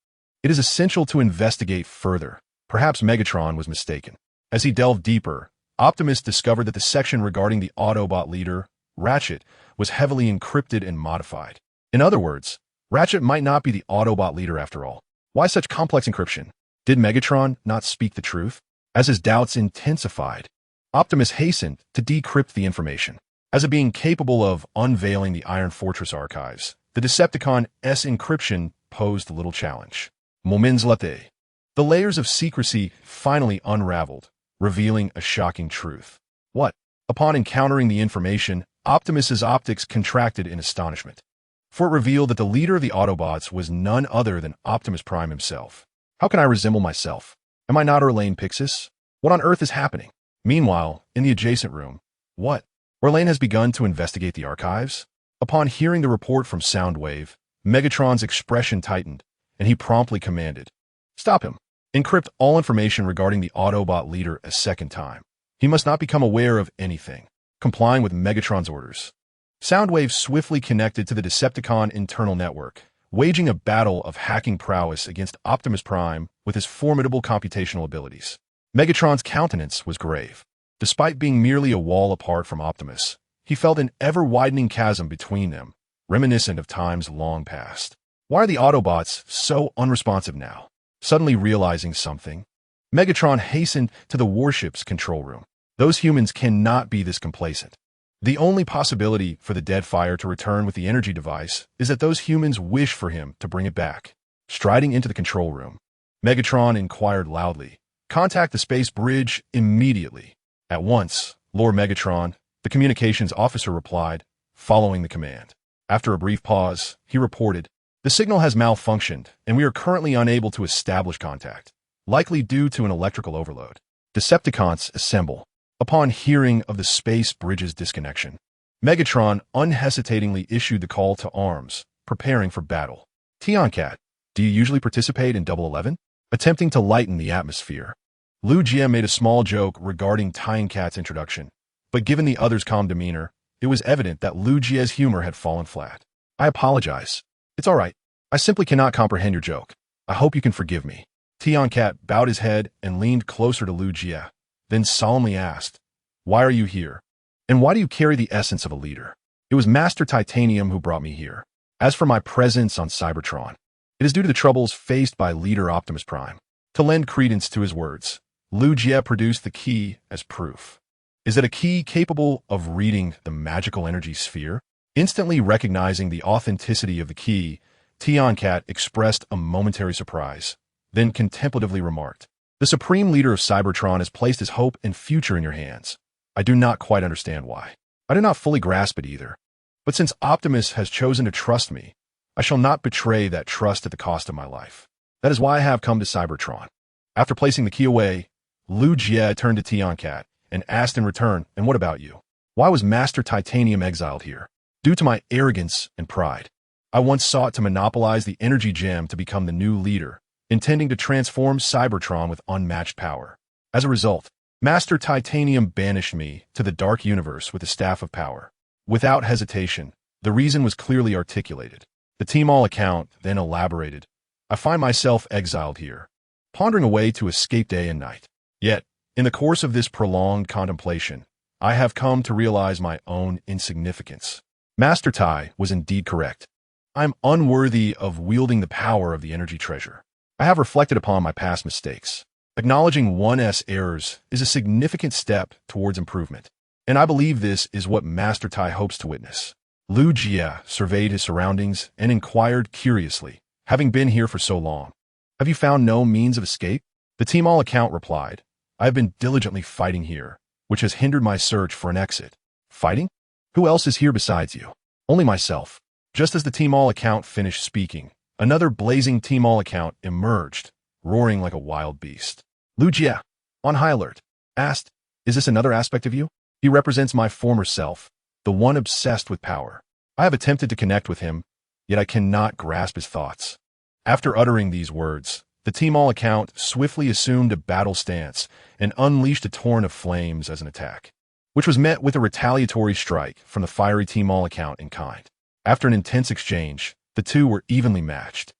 It is essential to investigate further. Perhaps Megatron was mistaken. As he delved deeper, Optimus discovered that the section regarding the Autobot leader, Ratchet, was heavily encrypted and modified. In other words, Ratchet might not be the Autobot leader after all. Why such complex encryption? Did Megatron not speak the truth? As his doubts intensified, Optimus hastened to decrypt the information. As a being capable of unveiling the Iron Fortress archives, the Decepticon S encryption posed little challenge. Moments later, the layers of secrecy finally unraveled, revealing a shocking truth. What? Upon encountering the information, Optimus's optics contracted in astonishment, for it revealed that the leader of the Autobots was none other than Optimus Prime himself. How can I resemble myself? Am I not Orlane Pixis? What on earth is happening? Meanwhile, in the adjacent room, what? Orlane has begun to investigate the archives? Upon hearing the report from Soundwave, Megatron's expression tightened, and he promptly commanded, Stop him. Encrypt all information regarding the Autobot leader a second time. He must not become aware of anything. Complying with Megatron's orders, Soundwave swiftly connected to the Decepticon internal network, waging a battle of hacking prowess against Optimus Prime with his formidable computational abilities. Megatron's countenance was grave. Despite being merely a wall apart from Optimus, he felt an ever-widening chasm between them, reminiscent of times long past. Why are the Autobots so unresponsive now? Suddenly realizing something, Megatron hastened to the warship's control room. Those humans cannot be this complacent. The only possibility for the Deadfire to return with the energy device is that those humans wish for him to bring it back. Striding into the control room, Megatron inquired loudly, Contact the space bridge immediately. At once, Lord Megatron, the communications officer replied, following the command. After a brief pause, he reported, The signal has malfunctioned, and we are currently unable to establish contact, likely due to an electrical overload. Decepticons assemble. Upon hearing of the space bridge's disconnection, Megatron unhesitatingly issued the call to arms, preparing for battle. Tioncat, do you usually participate in Double 11? Attempting to lighten the atmosphere, Liu Jie made a small joke regarding Tioncat's introduction, but given the other's calm demeanor, it was evident that Liu Jie's humor had fallen flat. I apologize. It's all right. I simply cannot comprehend your joke. I hope you can forgive me. Tioncat bowed his head and leaned closer to Liu Jie, then solemnly asked, Why are you here? And why do you carry the essence of a leader? It was Master Titanium who brought me here. As for my presence on Cybertron, it is due to the troubles faced by Leader Optimus Prime. To lend credence to his words, Liu Jie produced the key as proof. Is it a key capable of reading the magical energy sphere? Instantly recognizing the authenticity of the key, Tioncat expressed a momentary surprise, then contemplatively remarked, The Supreme Leader of Cybertron has placed his hope and future in your hands. I do not quite understand why. I do not fully grasp it either. But since Optimus has chosen to trust me, I shall not betray that trust at the cost of my life. That is why I have come to Cybertron. After placing the key away, Liu Jie turned to Tioncat and asked in return, And what about you? Why was Master Titanium exiled here? Due to my arrogance and pride. I once sought to monopolize the energy gem to become the new leader, intending to transform Cybertron with unmatched power. As a result, Master Titanium banished me to the dark universe with the Staff of Power. Without hesitation, the reason was clearly articulated. The team all account then elaborated. I find myself exiled here, pondering a way to escape day and night. Yet, in the course of this prolonged contemplation, I have come to realize my own insignificance. Master Tai was indeed correct. I am unworthy of wielding the power of the energy treasure. I have reflected upon my past mistakes. Acknowledging one's errors is a significant step towards improvement, and I believe this is what Master Tai hopes to witness. Liu Jie surveyed his surroundings and inquired curiously, having been here for so long, Have you found no means of escape? The team all account replied, I have been diligently fighting here, which has hindered my search for an exit. Fighting? Who else is here besides you? Only myself. Just as the team all account finished speaking, another blazing team all account emerged, roaring like a wild beast. Liu Jie, on high alert, asked, Is this another aspect of you? He represents my former self, the one obsessed with power. I have attempted to connect with him, yet I cannot grasp his thoughts. After uttering these words, the team all account swiftly assumed a battle stance and unleashed a torrent of flames as an attack, which was met with a retaliatory strike from the fiery team all account in kind. After an intense exchange, the two were evenly matched.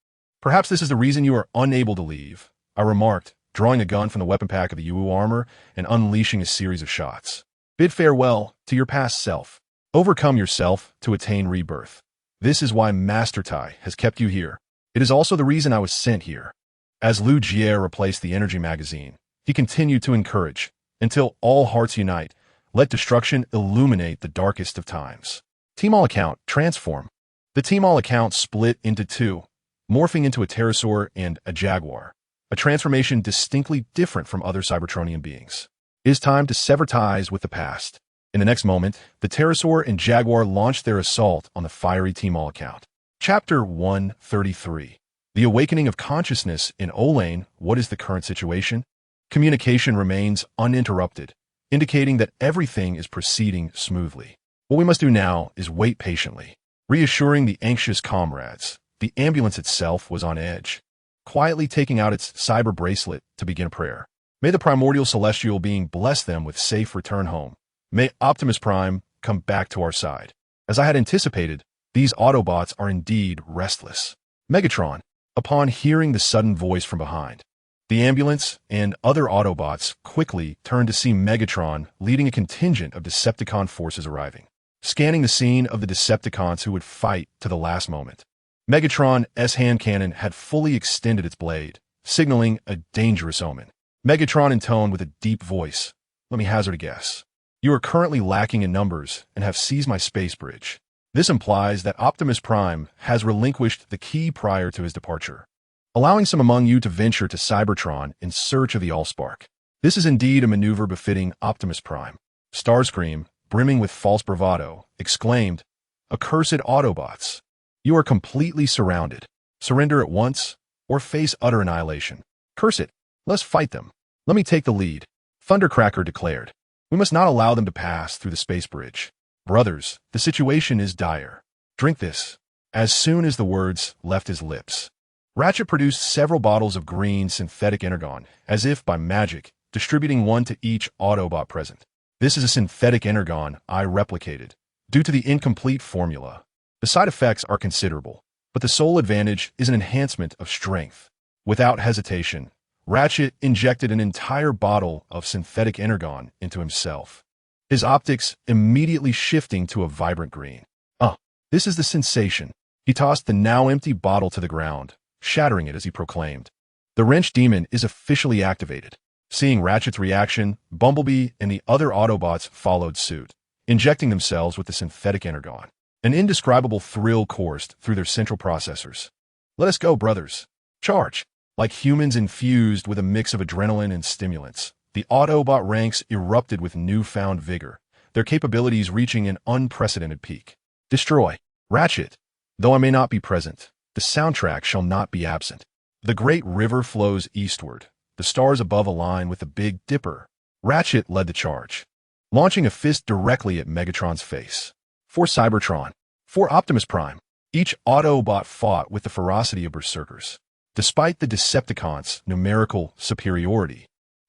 Perhaps this is the reason you are unable to leave, I remarked, drawing a gun from the weapon pack of the Uu armor and unleashing a series of shots. Bid farewell to your past self. Overcome yourself to attain rebirth. This is why Master Tai has kept you here. It is also the reason I was sent here. As Liu Jie replaced the energy magazine, he continued to encourage, until all hearts unite, let destruction illuminate the darkest of times. Team all account, transform. The team all account split into two, morphing into a pterosaur and a jaguar, a transformation distinctly different from other Cybertronian beings. It is time to sever ties with the past. In the next moment, the pterosaur and jaguar launched their assault on the fiery team all account. Chapter 133. The Awakening of Consciousness in Olane. What is the current situation? Communication remains uninterrupted, indicating that everything is proceeding smoothly. What we must do now is wait patiently. Reassuring the anxious comrades, the ambulance itself was on edge, quietly taking out its cyber bracelet to begin a prayer. May the primordial celestial being bless them with safe return home. May Optimus Prime come back to our side. As I had anticipated, these Autobots are indeed restless. Megatron, upon hearing the sudden voice from behind, the ambulance and other Autobots quickly turned to see Megatron leading a contingent of Decepticon forces arriving, scanning the scene of the Decepticons who would fight to the last moment. Megatron's hand cannon had fully extended its blade, signaling a dangerous omen. Megatron intoned with a deep voice, Let me hazard a guess. You are currently lacking in numbers and have seized my space bridge. This implies that Optimus Prime has relinquished the key prior to his departure, allowing some among you to venture to Cybertron in search of the Allspark. This is indeed a maneuver befitting Optimus Prime. Starscream, brimming with false bravado, exclaimed, Accursed Autobots! You are completely surrounded. Surrender at once, or face utter annihilation. Curse it! Let's fight them. Let me take the lead, Thundercracker declared. We must not allow them to pass through the space bridge. Brothers, the situation is dire. Drink this. As soon as the words left his lips, Ratchet produced several bottles of green synthetic energon, as if by magic, distributing one to each Autobot present. This is a synthetic energon I replicated, due to the incomplete formula. The side effects are considerable, but the sole advantage is an enhancement of strength. Without hesitation, Ratchet injected an entire bottle of synthetic energon into himself, his optics immediately shifting to a vibrant green. This is the sensation. He tossed the now empty bottle to the ground, shattering it as he proclaimed, "The wrench demon is officially activated." Seeing Ratchet's reaction, Bumblebee and the other Autobots followed suit, injecting themselves with the synthetic energon. An indescribable thrill coursed through their central processors. "Let us go, brothers. Charge!" Like humans infused with a mix of adrenaline and stimulants, the Autobot ranks erupted with newfound vigor, their capabilities reaching an unprecedented peak. Destroy. Ratchet. Though I may not be present, the soundtrack shall not be absent. The great river flows eastward, the stars above align with the Big Dipper. Ratchet led the charge, launching a fist directly at Megatron's face. For Cybertron. For Optimus Prime. Each Autobot fought with the ferocity of berserkers. Despite the Decepticons' numerical superiority,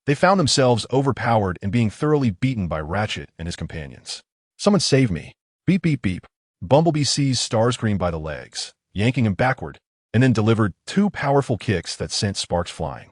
they found themselves overpowered and being thoroughly beaten by Ratchet and his companions. "Someone save me." Beep, beep, beep. Bumblebee seized Starscream by the legs, yanking him backward, and then delivered two powerful kicks that sent sparks flying.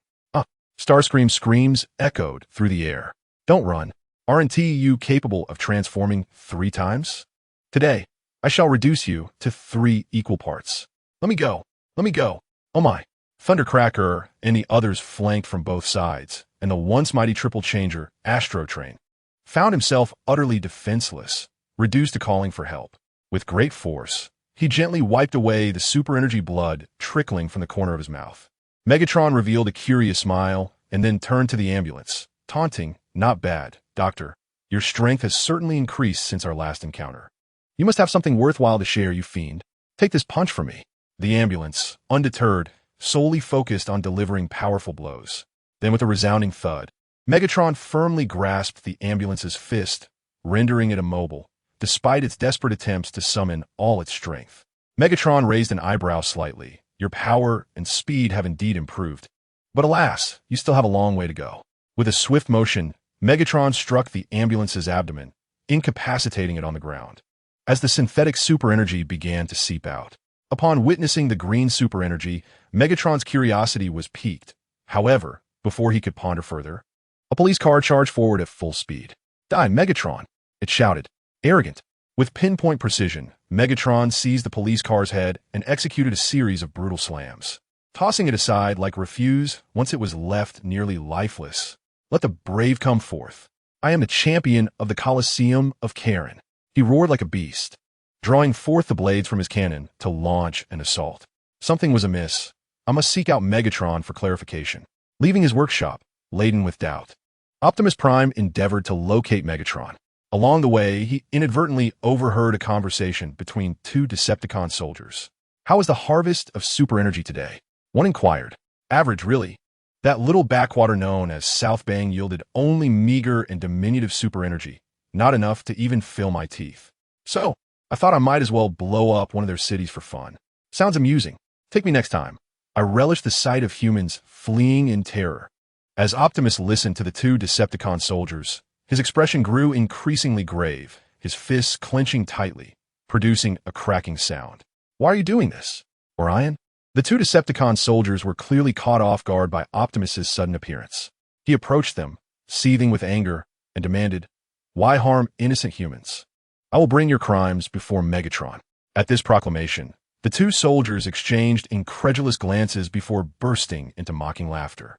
Starscream's screams echoed through the air. "Don't run. Aren't you capable of transforming 3 times? Today, I shall reduce you to 3 equal parts. Let me go. Let me go. Oh my." Thundercracker and the others flanked from both sides, and the once mighty triple changer, Astrotrain, found himself utterly defenseless, reduced to calling for help. With great force, he gently wiped away the super energy blood trickling from the corner of his mouth. Megatron revealed a curious smile and then turned to the ambulance, taunting, "Not bad, Doctor. Your strength has certainly increased since our last encounter. You must have something worthwhile to share, you fiend. Take this punch from me." The ambulance, undeterred, solely focused on delivering powerful blows. Then with a resounding thud, Megatron firmly grasped the ambulance's fist, rendering it immobile, despite its desperate attempts to summon all its strength. Megatron raised an eyebrow slightly. "Your power and speed have indeed improved. But alas, you still have a long way to go." With a swift motion, Megatron struck the ambulance's abdomen, incapacitating it on the ground. As the synthetic super energy began to seep out, upon witnessing the green super energy, Megatron's curiosity was piqued. However, before he could ponder further, a police car charged forward at full speed. "Die, Megatron!" it shouted. Arrogant. With pinpoint precision, Megatron seized the police car's head and executed a series of brutal slams, tossing it aside like refuse once it was left nearly lifeless. "Let the brave come forth. I am the champion of the Colosseum of Karen." He roared like a beast, drawing forth the blades from his cannon to launch an assault. Something was amiss. I must seek out Megatron for clarification. Leaving his workshop, laden with doubt, Optimus Prime endeavored to locate Megatron. Along the way, he inadvertently overheard a conversation between 2 Decepticon soldiers. "How is the harvest of super energy today?" one inquired. "Average, really. That little backwater known as South Bang yielded only meager and diminutive super energy, not enough to even fill my teeth. So, I thought I might as well blow up one of their cities for fun. Sounds amusing. Take me next time." I relished the sight of humans fleeing in terror. As Optimus listened to the 2 Decepticon soldiers, his expression grew increasingly grave, his fists clenching tightly, producing a cracking sound. "Why are you doing this, Orion?" The 2 Decepticon soldiers were clearly caught off guard by Optimus's sudden appearance. He approached them, seething with anger, and demanded, "Why harm innocent humans? I will bring your crimes before Megatron." At this proclamation, the 2 soldiers exchanged incredulous glances before bursting into mocking laughter.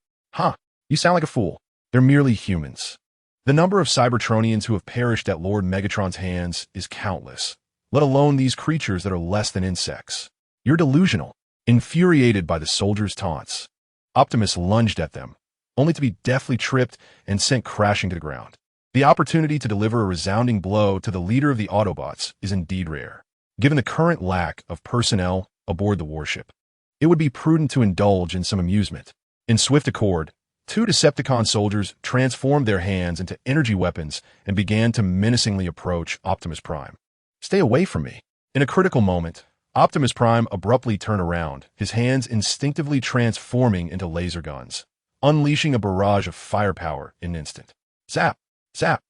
You sound like a fool. They're merely humans. The number of Cybertronians who have perished at Lord Megatron's hands is countless, let alone these creatures that are less than insects. You're delusional." Infuriated by the soldiers' taunts, Optimus lunged at them, only to be deftly tripped and sent crashing to the ground. The opportunity to deliver a resounding blow to the leader of the Autobots is indeed rare, given the current lack of personnel aboard the warship. It would be prudent to indulge in some amusement. In swift accord, Two Decepticon soldiers transformed their hands into energy weapons and began to menacingly approach Optimus Prime. Stay away from me. In a critical moment, Optimus Prime abruptly turned around, his hands instinctively transforming into laser guns, unleashing a barrage of firepower in an instant. Zap! Zap!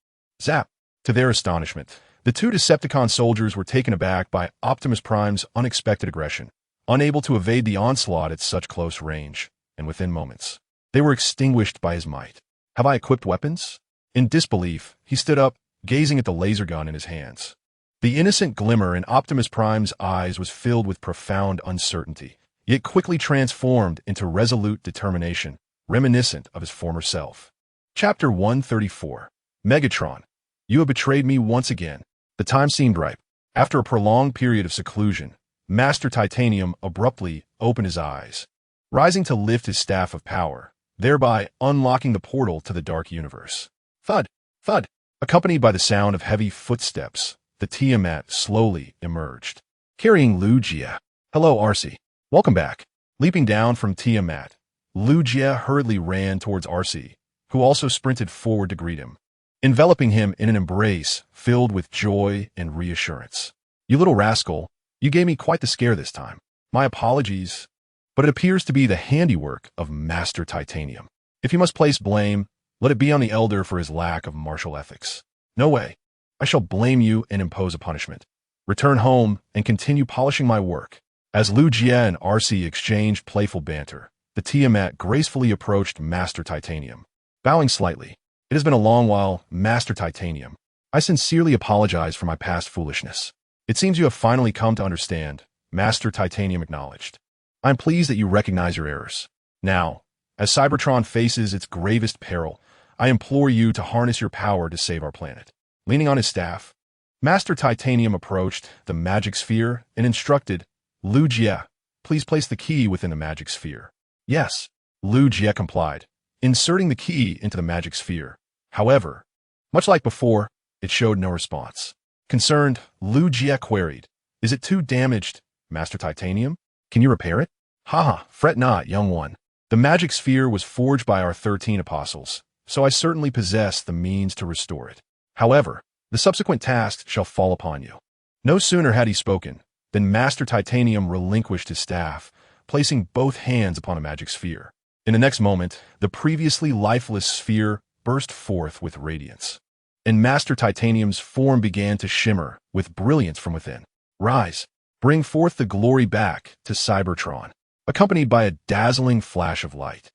Zap! To their astonishment, the two Decepticon soldiers were taken aback by Optimus Prime's unexpected aggression, unable to evade the onslaught at such close range, and within moments, they were extinguished by his might. Have I equipped weapons? In disbelief, he stood up, gazing at the laser gun in his hands. The innocent glimmer in Optimus Prime's eyes was filled with profound uncertainty, yet quickly transformed into resolute determination, reminiscent of his former self. Chapter 134. Megatron. You have betrayed me once again. The time seemed ripe. After a prolonged period of seclusion, Master Titanium abruptly opened his eyes, rising to lift his staff of power, thereby unlocking the portal to the dark universe. Thud! Thud! Accompanied by the sound of heavy footsteps, the Tiamat slowly emerged, carrying Lugia. Hello, Arcee. Welcome back. Leaping down from Tiamat, Lugia hurriedly ran towards Arcee, who also sprinted forward to greet him, enveloping him in an embrace filled with joy and reassurance. You little rascal, you gave me quite the scare this time. My apologies, but it appears to be the handiwork of Master Titanium. If you must place blame, let it be on the Elder for his lack of martial ethics. No way. I shall blame you and impose a punishment. Return home and continue polishing my work. As Lugia and Arcee exchanged playful banter, the Tiamat gracefully approached Master Titanium, bowing slightly. It has been a long while, Master Titanium. I sincerely apologize for my past foolishness. It seems you have finally come to understand, Master Titanium acknowledged. I am pleased that you recognize your errors. Now, as Cybertron faces its gravest peril, I implore you to harness your power to save our planet. Leaning on his staff, Master Titanium approached the magic sphere and instructed, Lugia, please place the key within the magic sphere. Yes, Lugia complied, inserting the key into the magic sphere. However, much like before, it showed no response. Concerned, Lugia queried, is it too damaged, Master Titanium? Can you repair it? Haha, fret not, young one. The magic sphere was forged by our 13 apostles, so I certainly possess the means to restore it. However, the subsequent tasks shall fall upon you. No sooner had he spoken than Master Titanium relinquished his staff, placing both hands upon a magic sphere. In the next moment, the previously lifeless sphere burst forth with radiance, and Master Titanium's form began to shimmer with brilliance from within. Rise, bring forth the glory back to Cybertron, accompanied by a dazzling flash of light.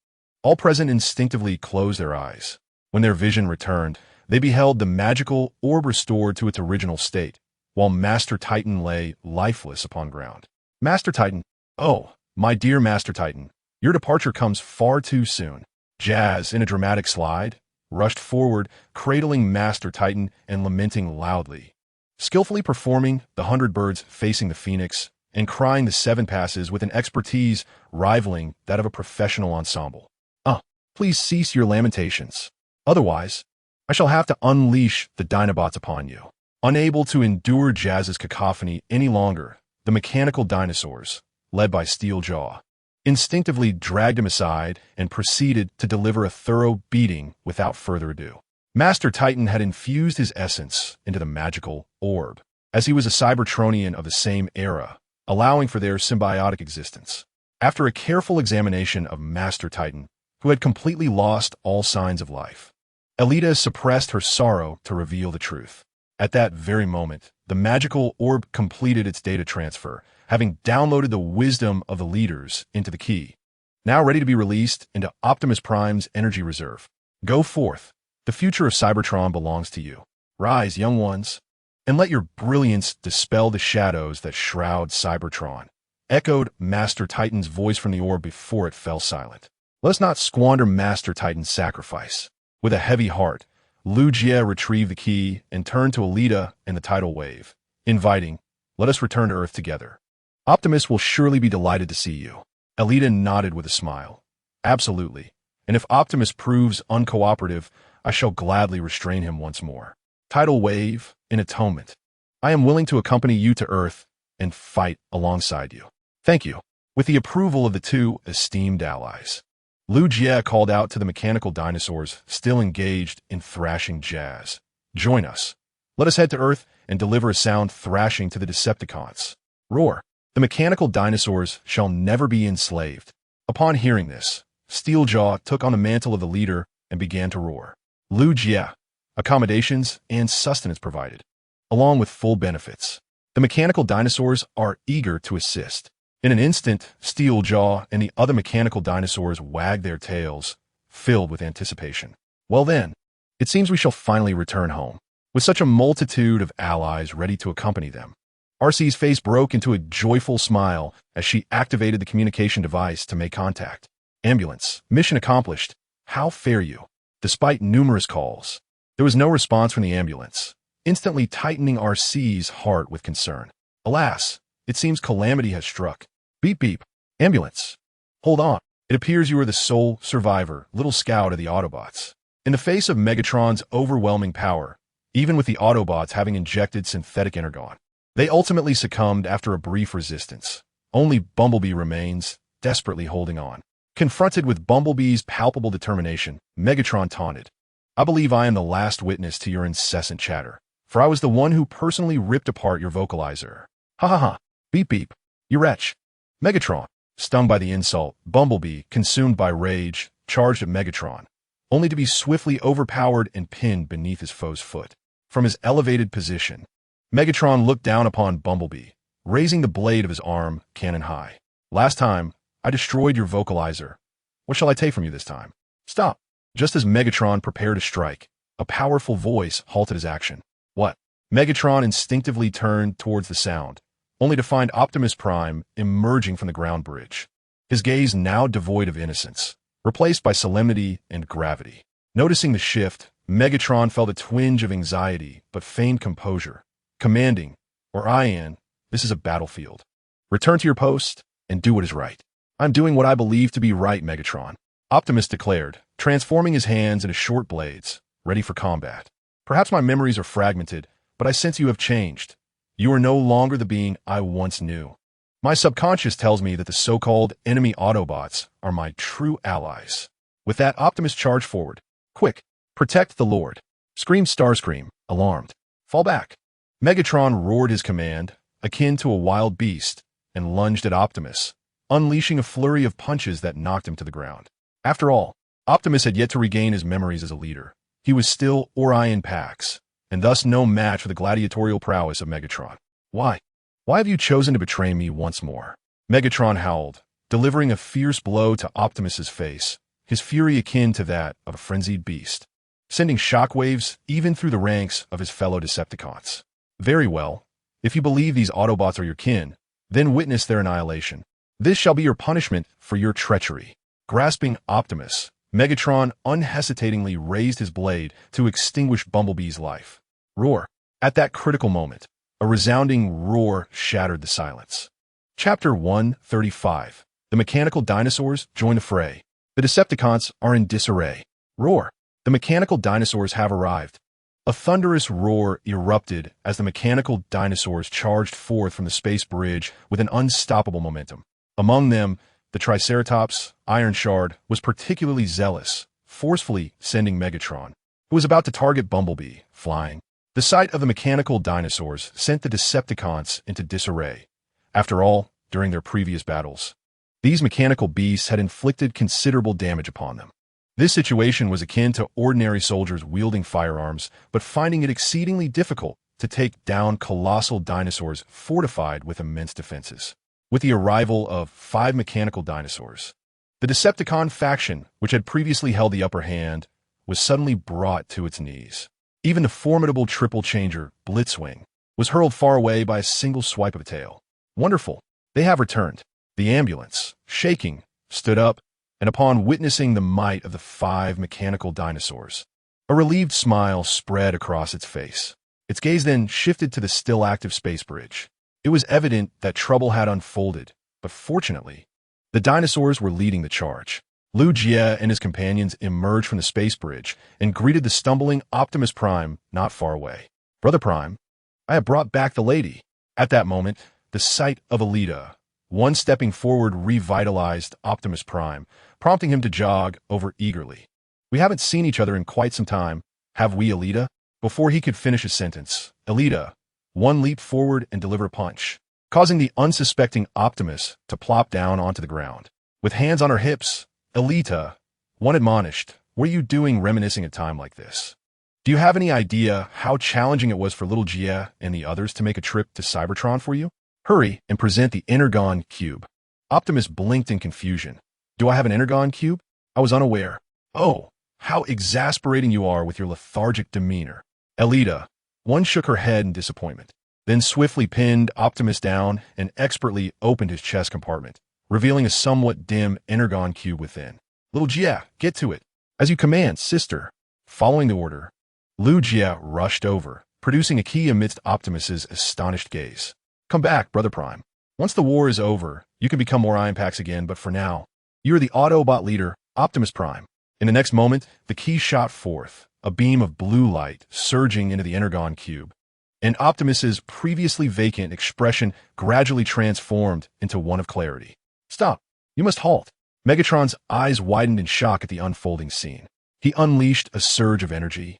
All present instinctively closed their eyes. When their vision returned, they beheld the magical orb restored to its original state, while Master Titan lay lifeless upon ground. Master Titan, oh, my dear Master Titan, your departure comes far too soon. Jazz, in a dramatic slide, rushed forward, cradling Master Titan and lamenting loudly, skillfully performing the 100 birds facing the phoenix and crying the 7 passes with an expertise rivaling that of a professional ensemble. Please cease your lamentations. Otherwise, I shall have to unleash the Dinobots upon you. Unable to endure Jazz's cacophony any longer, the mechanical dinosaurs, led by Steeljaw, instinctively dragged him aside and proceeded to deliver a thorough beating without further ado. Master Titan had infused his essence into the magical orb, as he was a Cybertronian of the same era, allowing for their symbiotic existence. After a careful examination of Master Titan, who had completely lost all signs of life, Alita suppressed her sorrow to reveal the truth. At that very moment, the magical orb completed its data transfer, having downloaded the wisdom of the leaders into the key. Now ready to be released into Optimus Prime's energy reserve. Go forth. The future of Cybertron belongs to you. Rise, young ones, and let your brilliance dispel the shadows that shroud Cybertron, echoed Master Titan's voice from the orb before it fell silent. Let us not squander Master Titan's sacrifice. With a heavy heart, Lugia retrieved the key and turned to Alita and the tidal wave, inviting, let us return to Earth together. Optimus will surely be delighted to see you. Alita nodded with a smile. Absolutely. And if Optimus proves uncooperative, I shall gladly restrain him once more. Tidal wave, in atonement. I am willing to accompany you to Earth and fight alongside you. Thank you. With the approval of the two esteemed allies, Lu Jie called out to the mechanical dinosaurs still engaged in thrashing jazz. Join us. Let us head to Earth and deliver a sound thrashing to the Decepticons. Roar. The mechanical dinosaurs shall never be enslaved. Upon hearing this, Steeljaw took on the mantle of the leader and began to roar. Lu Jie. Accommodations and sustenance provided, along with full benefits. The mechanical dinosaurs are eager to assist. In an instant, Steeljaw and the other mechanical dinosaurs wagged their tails, filled with anticipation. Well then, it seems we shall finally return home, with such a multitude of allies ready to accompany them. RC's face broke into a joyful smile as she activated the communication device to make contact. Ambulance, mission accomplished. How fare you? Despite numerous calls, there was no response from the ambulance, instantly tightening RC's heart with concern. Alas, it seems calamity has struck. Beep beep. Ambulance. Hold on. It appears you are the sole survivor, little scout of the Autobots. In the face of Megatron's overwhelming power, even with the Autobots having injected synthetic energon, they ultimately succumbed after a brief resistance. Only Bumblebee remains, desperately holding on. Confronted with Bumblebee's palpable determination, Megatron taunted, I believe I am the last witness to your incessant chatter, for I was the one who personally ripped apart your vocalizer. Ha ha ha. Beep beep. You wretch. Megatron. Stung by the insult, Bumblebee, consumed by rage, charged at Megatron, only to be swiftly overpowered and pinned beneath his foe's foot. From his elevated position, Megatron looked down upon Bumblebee, raising the blade of his arm cannon high. Last time, I destroyed your vocalizer. What shall I take from you this time? Stop. Just as Megatron prepared to strike, a powerful voice halted his action. What? Megatron instinctively turned towards the sound, only to find Optimus Prime emerging from the ground bridge, his gaze now devoid of innocence, replaced by solemnity and gravity. Noticing the shift, Megatron felt a twinge of anxiety but feigned composure, commanding, Orion, this is a battlefield. Return to your post and do what is right. I'm doing what I believe to be right, Megatron, Optimus declared, transforming his hands into short blades, ready for combat. Perhaps my memories are fragmented, but I sense you have changed. You are no longer the being I once knew. My subconscious tells me that the so-called enemy Autobots are my true allies. With that, Optimus charged forward. Quick, protect the Lord. Screamed Starscream, alarmed. Fall back. Megatron roared his command, akin to a wild beast, and lunged at Optimus, unleashing a flurry of punches that knocked him to the ground. After all, Optimus had yet to regain his memories as a leader. He was still Orion Pax, and thus no match for the gladiatorial prowess of Megatron. Why? Why have you chosen to betray me once more? Megatron howled, delivering a fierce blow to Optimus's face, his fury akin to that of a frenzied beast, sending shockwaves even through the ranks of his fellow Decepticons. Very well. If you believe these Autobots are your kin, then witness their annihilation. This shall be your punishment for your treachery. Grasping Optimus, Megatron unhesitatingly raised his blade to extinguish Bumblebee's life. Roar. At that critical moment, a resounding roar shattered the silence. Chapter 135. The mechanical dinosaurs join the fray. The Decepticons are in disarray. Roar. The mechanical dinosaurs have arrived. A thunderous roar erupted as the mechanical dinosaurs charged forth from the space bridge with an unstoppable momentum. Among them, the Triceratops, Iron Shard, was particularly zealous, forcefully sending Megatron, who was about to target Bumblebee, flying. The sight of the mechanical dinosaurs sent the Decepticons into disarray. After all, during their previous battles, these mechanical beasts had inflicted considerable damage upon them. This situation was akin to ordinary soldiers wielding firearms, but finding it exceedingly difficult to take down colossal dinosaurs fortified with immense defenses. With the arrival of 5 mechanical dinosaurs, the Decepticon faction, which had previously held the upper hand, was suddenly brought to its knees. Even the formidable triple changer, Blitzwing, was hurled far away by a single swipe of a tail. Wonderful! They have returned. The ambulance, shaking, stood up, and upon witnessing the might of the 5 mechanical dinosaurs, a relieved smile spread across its face. Its gaze then shifted to the still active space bridge. It was evident that trouble had unfolded, but fortunately, the dinosaurs were leading the charge. Lu Jie and his companions emerged from the space bridge and greeted the stumbling Optimus Prime not far away. Brother Prime, I have brought back the lady. At that moment, the sight of Alita, One stepping forward revitalized Optimus Prime, prompting him to jog over eagerly. We haven't seen each other in quite some time, have we, Alita? Before he could finish his sentence, Alita, one leaped forward and delivered a punch, causing the unsuspecting Optimus to plop down onto the ground. With hands on her hips, Alita, one admonished, what are you doing reminiscing a time like this? Do you have any idea how challenging it was for little Gia and the others to make a trip to Cybertron for you? Hurry and present the Energon Cube. Optimus blinked in confusion. Do I have an Energon Cube? I was unaware. Oh, how exasperating you are with your lethargic demeanor. Alita, one shook her head in disappointment, then swiftly pinned Optimus down and expertly opened his chest compartment, revealing a somewhat dim Energon Cube within. Little Gia, get to it. As you command, sister. Following the order, Lu Jia rushed over, producing a key amidst Optimus's astonished gaze. Come back, Brother Prime. Once the war is over, you can become more Iron Packs again, but for now, you are the Autobot leader, Optimus Prime. In the next moment, the key shot forth, a beam of blue light surging into the Energon Cube, and Optimus's previously vacant expression gradually transformed into one of clarity. Stop. You must halt. Megatron's eyes widened in shock at the unfolding scene. He unleashed a surge of energy,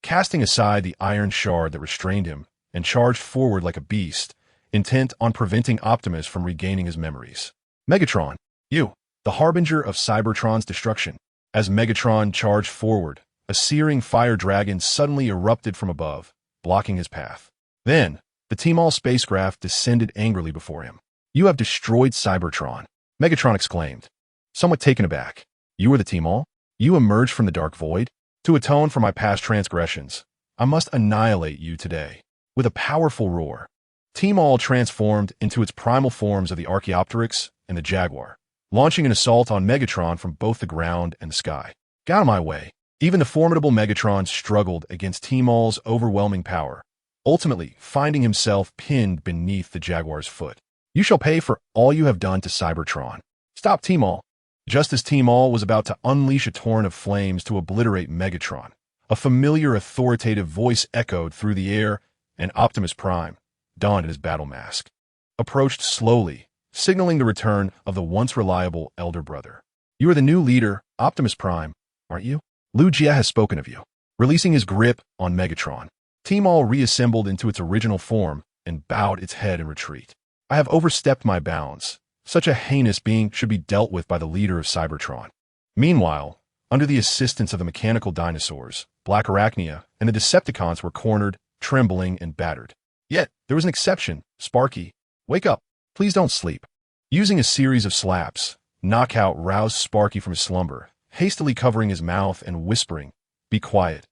casting aside the iron shard that restrained him, and charged forward like a beast, intent on preventing Optimus from regaining his memories. Megatron, you, the harbinger of Cybertron's destruction. As Megatron charged forward, a searing fire dragon suddenly erupted from above, blocking his path. Then, the Team-All spacecraft descended angrily before him. You have destroyed Cybertron, Megatron exclaimed, somewhat taken aback. You are the Team-All? You emerged from the dark void? To atone for my past transgressions, I must annihilate you today. With a powerful roar, Team-All transformed into its primal forms of the Archaeopteryx and the Jaguar, launching an assault on Megatron from both the ground and the sky. Get out of my way. Even the formidable Megatron struggled against Team-All's overwhelming power, ultimately finding himself pinned beneath the Jaguar's foot. You shall pay for all you have done to Cybertron. Stop, Team-All. Just as Team-All was about to unleash a torrent of flames to obliterate Megatron, a familiar authoritative voice echoed through the air, and Optimus Prime, donned in his battle mask, approached slowly, signaling the return of the once reliable elder brother. You are the new leader, Optimus Prime, aren't you? Lu Jia has spoken of you. Releasing his grip on Megatron, Team-All reassembled into its original form and bowed its head in retreat. I have overstepped my bounds. Such a heinous being should be dealt with by the leader of Cybertron. Meanwhile, under the assistance of the mechanical dinosaurs, Black Arachnia and the Decepticons were cornered, trembling, and battered. Yet, there was an exception. Sparky, wake up. Please don't sleep. Using a series of slaps, Knockout roused Sparky from his slumber, hastily covering his mouth and whispering, Be quiet.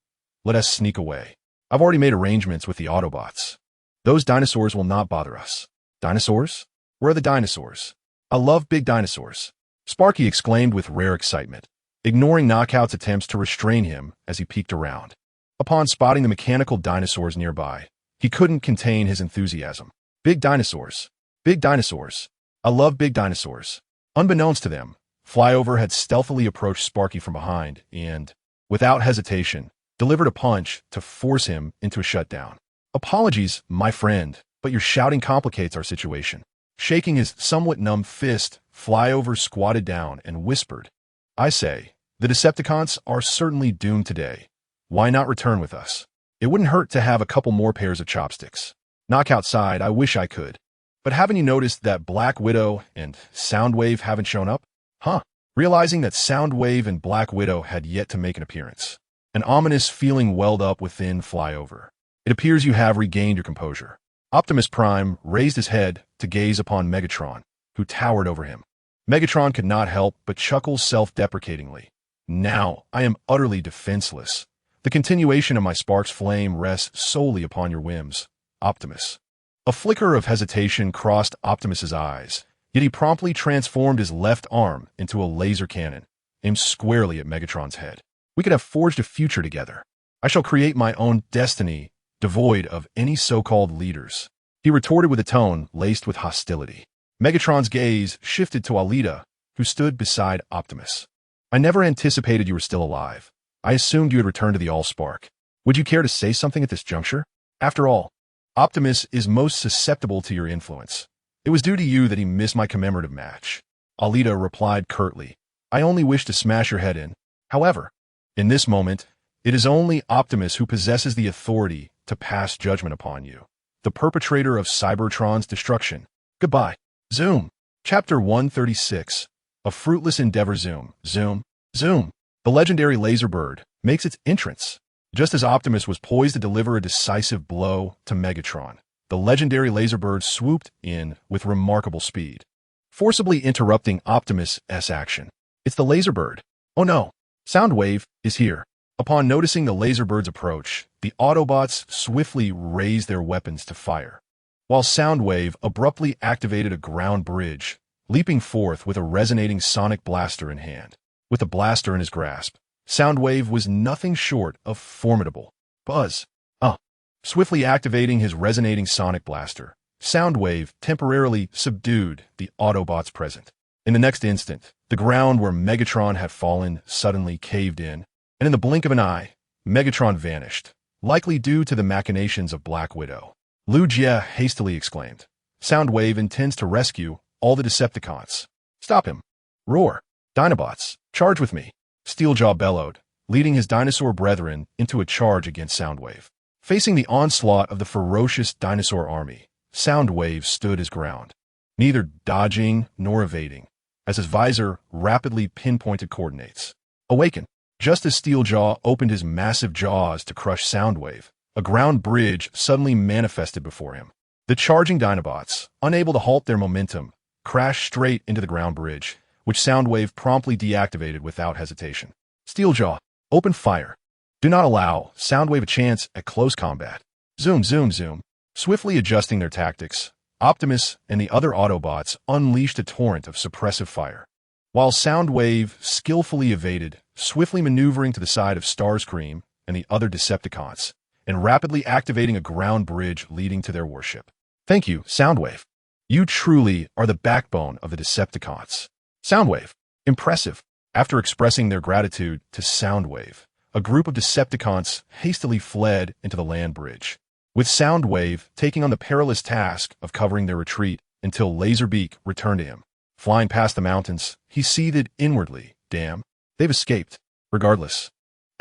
Let us sneak away. I've already made arrangements with the Autobots. Those dinosaurs will not bother us. Dinosaurs? Where are the dinosaurs? I love big dinosaurs, Sparky exclaimed with rare excitement, ignoring Knockout's attempts to restrain him as he peeked around. Upon spotting the mechanical dinosaurs nearby, he couldn't contain his enthusiasm. Big dinosaurs. Big dinosaurs. I love big dinosaurs. Unbeknownst to them, Flyover had stealthily approached Sparky from behind and, without hesitation, delivered a punch to force him into a shutdown. Apologies, my friend, but your shouting complicates our situation. Shaking his somewhat numb fist, Flyover squatted down and whispered, I say, the Decepticons are certainly doomed today. Why not return with us? It wouldn't hurt to have a couple more pairs of chopsticks. Knockout sighed, I wish I could. But haven't you noticed that Black Widow and Soundwave haven't shown up? Huh. Realizing that Soundwave and Black Widow had yet to make an appearance, an ominous feeling welled up within Flyover. It appears you have regained your composure. Optimus Prime raised his head to gaze upon Megatron, who towered over him. Megatron could not help but chuckle self-deprecatingly. Now I am utterly defenseless. The continuation of my spark's flame rests solely upon your whims, Optimus. A flicker of hesitation crossed Optimus's eyes, yet he promptly transformed his left arm into a laser cannon, aimed squarely at Megatron's head. We could have forged a future together. I shall create my own destiny, devoid of any so-called leaders, he retorted with a tone laced with hostility. Megatron's gaze shifted to Alita, who stood beside Optimus. I never anticipated you were still alive. I assumed you had returned to the Allspark. Would you care to say something at this juncture? After all, Optimus is most susceptible to your influence. It was due to you that he missed my commemorative match. Alita replied curtly. I only wish to smash your head in. However, in this moment, it is only Optimus who possesses the authority to pass judgment upon you, the perpetrator of Cybertron's destruction. Goodbye. Zoom. Chapter 136. A fruitless endeavor. Zoom. Zoom. Zoom. The legendary laser bird makes its entrance. Just as Optimus was poised to deliver a decisive blow to Megatron, the legendary laser bird swooped in with remarkable speed, forcibly interrupting Optimus' action. It's the laser bird. Oh no! Soundwave is here. Upon noticing the laser bird's approach, the Autobots swiftly raised their weapons to fire, while Soundwave abruptly activated a ground bridge, leaping forth with a resonating sonic blaster in hand. With the blaster in his grasp, Soundwave was nothing short of formidable. Buzz. Swiftly activating his resonating sonic blaster, Soundwave temporarily subdued the Autobots present. In the next instant, the ground where Megatron had fallen suddenly caved in, and in the blink of an eye, Megatron vanished, likely due to the machinations of Black Widow. Lu Jie hastily exclaimed. Soundwave intends to rescue all the Decepticons. Stop him. Roar. Dinobots, charge with me. Steeljaw bellowed, leading his dinosaur brethren into a charge against Soundwave. Facing the onslaught of the ferocious dinosaur army, Soundwave stood his ground, neither dodging nor evading, as his visor rapidly pinpointed coordinates. Awaken. Just as Steeljaw opened his massive jaws to crush Soundwave, a ground bridge suddenly manifested before him. The charging Dinobots, unable to halt their momentum, crashed straight into the ground bridge, which Soundwave promptly deactivated without hesitation. Steeljaw, open fire. Do not allow Soundwave a chance at close combat. Zoom, zoom, zoom. Swiftly adjusting their tactics, Optimus and the other Autobots unleashed a torrent of suppressive fire, while Soundwave skillfully evaded, swiftly maneuvering to the side of Starscream and the other Decepticons, and rapidly activating a ground bridge leading to their warship. Thank you, Soundwave. You truly are the backbone of the Decepticons. Soundwave. Impressive. After expressing their gratitude to Soundwave, a group of Decepticons hastily fled into the land bridge, with Soundwave taking on the perilous task of covering their retreat until Laserbeak returned to him. Flying past the mountains, he seethed inwardly. Damn, they've escaped. Regardless,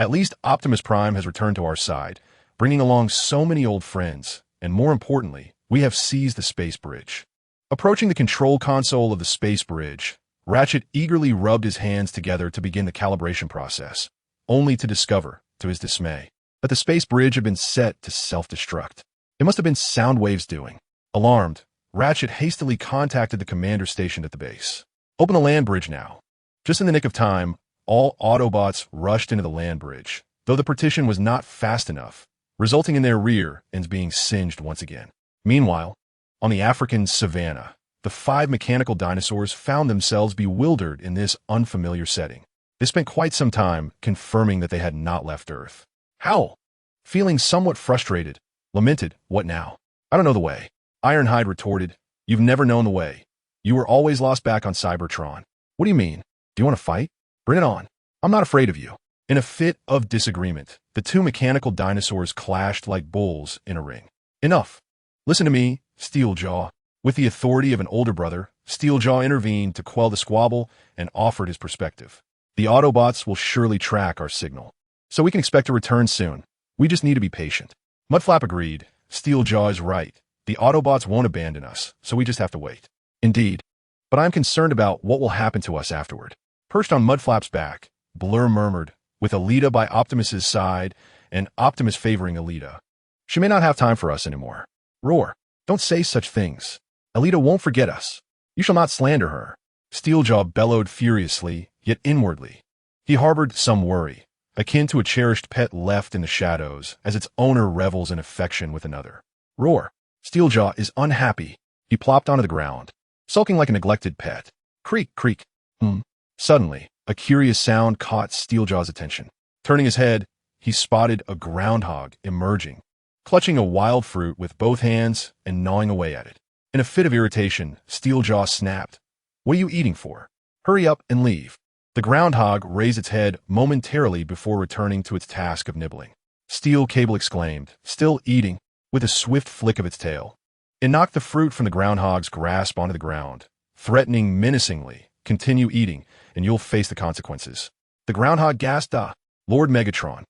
at least Optimus Prime has returned to our side, bringing along so many old friends, and more importantly, we have seized the space bridge. Approaching the control console of the space bridge, Ratchet eagerly rubbed his hands together to begin the calibration process, only to discover, to his dismay, that the space bridge had been set to self-destruct. It must have been Soundwave's doing. Alarmed, Ratchet hastily contacted the commander stationed at the base. Open the land bridge now. Just in the nick of time, all Autobots rushed into the land bridge, though the partition was not fast enough, resulting in their rear ends being singed once again. Meanwhile, on the African savanna, the 5 mechanical dinosaurs found themselves bewildered in this unfamiliar setting. They spent quite some time confirming that they had not left Earth. Howl, feeling somewhat frustrated, lamented, what now? I don't know the way. Ironhide retorted, you've never known the way. You were always lost back on Cybertron. What do you mean? Do you want to fight? Bring it on. I'm not afraid of you. In a fit of disagreement, the 2 mechanical dinosaurs clashed like bulls in a ring. Enough. Listen to me, Steeljaw. With the authority of an older brother, Steeljaw intervened to quell the squabble and offered his perspective. The Autobots will surely track our signal, so we can expect a return soon. We just need to be patient. Mudflap agreed. Steeljaw is right. The Autobots won't abandon us, so we just have to wait. Indeed. But I'm concerned about what will happen to us afterward. Perched on Mudflap's back, Blur murmured, with Alita by Optimus's side and Optimus favoring Alita. She may not have time for us anymore. Roar. Don't say such things. Alita won't forget us. You shall not slander her. Steeljaw bellowed furiously, yet inwardly. He harbored some worry, akin to a cherished pet left in the shadows as its owner revels in affection with another. Roar. Steeljaw is unhappy. He plopped onto the ground, sulking like a neglected pet. Creak, creak. Suddenly, a curious sound caught Steeljaw's attention. Turning his head, he spotted a groundhog emerging, clutching a wild fruit with both hands and gnawing away at it. In a fit of irritation, Steeljaw snapped, What are you eating for? Hurry up and leave. The groundhog raised its head momentarily before returning to its task of nibbling. Steel Cable exclaimed, still eating, with a swift flick of its tail. It knocked the fruit from the groundhog's grasp onto the ground, threatening menacingly, "Continue eating, and you'll face the consequences." The groundhog gasped, "Lord Megatron,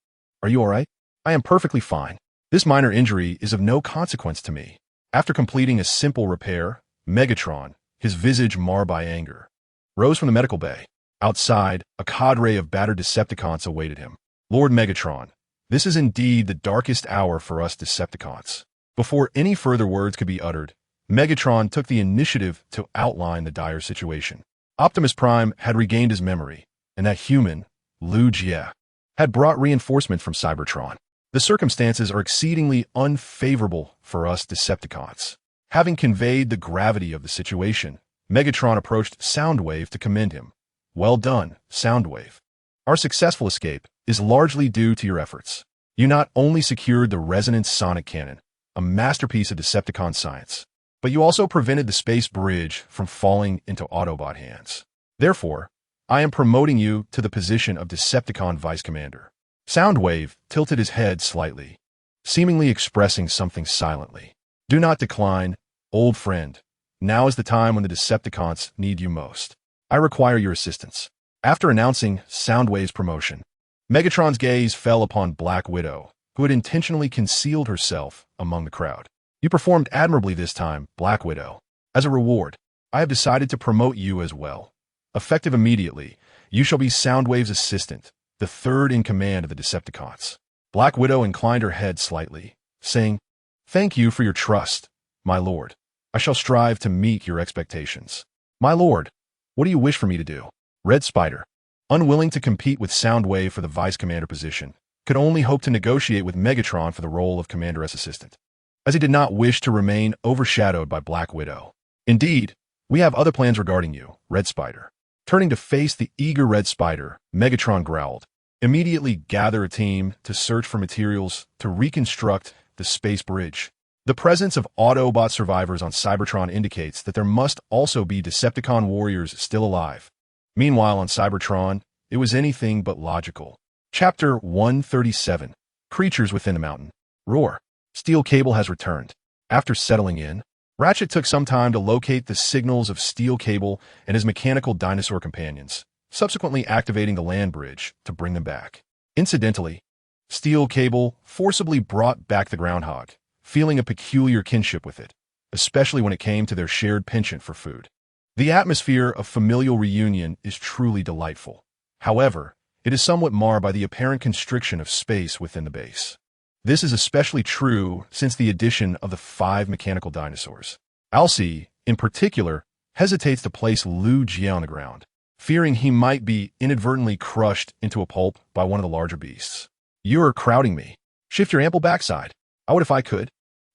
are you all right?" "I am perfectly fine. This minor injury is of no consequence to me." After completing a simple repair, Megatron, his visage marred by anger, rose from the medical bay. Outside, a cadre of battered Decepticons awaited him. "Lord Megatron, this is indeed the darkest hour for us Decepticons." Before any further words could be uttered, Megatron took the initiative to outline the dire situation. Optimus Prime had regained his memory, and that human, Lu Jie, had brought reinforcements from Cybertron. The circumstances are exceedingly unfavorable for us Decepticons. Having conveyed the gravity of the situation, Megatron approached Soundwave to commend him. "Well done, Soundwave. Our successful escape is largely due to your efforts. You not only secured the resonance sonic cannon, a masterpiece of Decepticon science, but you also prevented the space bridge from falling into Autobot hands. Therefore, I am promoting you to the position of Decepticon Vice Commander." Soundwave tilted his head slightly, seemingly expressing something silently. "Do not decline, old friend. Now is the time when the Decepticons need you most. I require your assistance." After announcing Soundwave's promotion, Megatron's gaze fell upon Black Widow, who had intentionally concealed herself among the crowd. "You performed admirably this time, Black Widow. As a reward, I have decided to promote you as well. Effective immediately, you shall be Soundwave's assistant, the third in command of the Decepticons." Black Widow inclined her head slightly, saying, "Thank you for your trust, my lord. I shall strive to meet your expectations." "My lord, what do you wish for me to do?" Red Spider, unwilling to compete with Soundwave for the vice commander position, could only hope to negotiate with Megatron for the role of commander's assistant, as he did not wish to remain overshadowed by Black Widow. "Indeed, we have other plans regarding you, Red Spider." Turning to face the eager Red Spider, Megatron growled, "Immediately gather a team to search for materials to reconstruct the space bridge. The presence of Autobot survivors on Cybertron indicates that there must also be Decepticon warriors still alive. Meanwhile, on Cybertron, it was anything but logical." Chapter 137, Creatures Within the Mountain. Roar. Steel Cable has returned. After settling in, Ratchet took some time to locate the signals of Steel Cable and his mechanical dinosaur companions, subsequently activating the land bridge to bring them back. Incidentally, Steel Cable forcibly brought back the groundhog, feeling a peculiar kinship with it, especially when it came to their shared penchant for food. The atmosphere of familial reunion is truly delightful. However, it is somewhat marred by the apparent constriction of space within the base. This is especially true since the addition of the 5 mechanical dinosaurs. Alcee, in particular, hesitates to place Lu Jie on the ground, fearing he might be inadvertently crushed into a pulp by one of the larger beasts. "You're crowding me. Shift your ample backside." "I would if I could,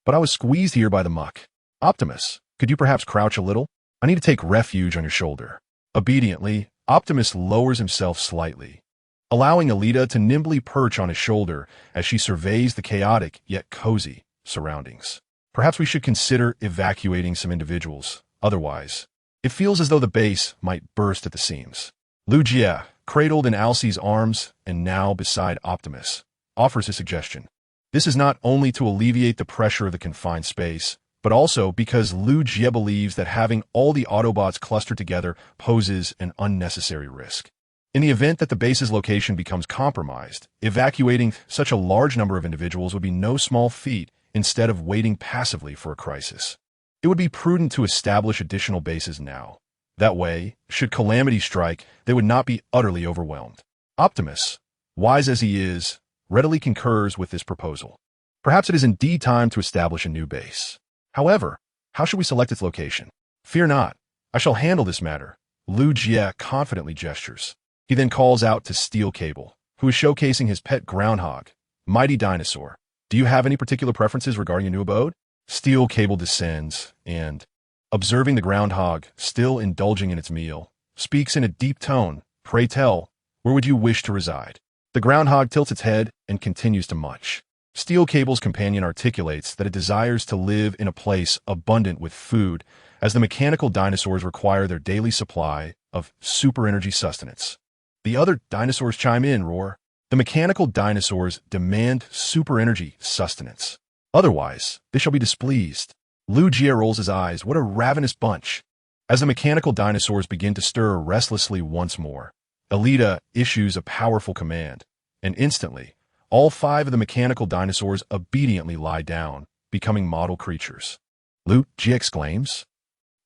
but I was squeezed here by the muck." "Optimus, could you perhaps crouch a little? I need to take refuge on your shoulder." Obediently, Optimus lowers himself slightly, allowing Alita to nimbly perch on his shoulder as she surveys the chaotic yet cozy surroundings. "Perhaps we should consider evacuating some individuals. Otherwise, it feels as though the base might burst at the seams." Lu Jie, cradled in Alcee's arms and now beside Optimus, offers a suggestion. This is not only to alleviate the pressure of the confined space, but also because Lu Jie believes that having all the Autobots clustered together poses an unnecessary risk. In the event that the base's location becomes compromised, evacuating such a large number of individuals would be no small feat instead of waiting passively for a crisis. It would be prudent to establish additional bases now. That way, should calamity strike, they would not be utterly overwhelmed. Optimus, wise as he is, readily concurs with this proposal. Perhaps it is indeed time to establish a new base. However, how should we select its location? "Fear not, I shall handle this matter," Lu Jie confidently gestures. He then calls out to Steel Cable, who is showcasing his pet groundhog, Mighty Dinosaur. "Do you have any particular preferences regarding a new abode?" Steel Cable descends and, observing the groundhog still indulging in its meal, speaks in a deep tone. "Pray tell, where would you wish to reside?" The groundhog tilts its head and continues to munch. Steel Cable's companion articulates that it desires to live in a place abundant with food, as the mechanical dinosaurs require their daily supply of super energy sustenance. The other dinosaurs chime in, roar. The mechanical dinosaurs demand super energy sustenance. Otherwise, they shall be displeased. Lu Jie rolls his eyes. What a ravenous bunch. As the mechanical dinosaurs begin to stir restlessly once more, Elita issues a powerful command, and instantly, all 5 of the mechanical dinosaurs obediently lie down, becoming model creatures. Lu Jie exclaims,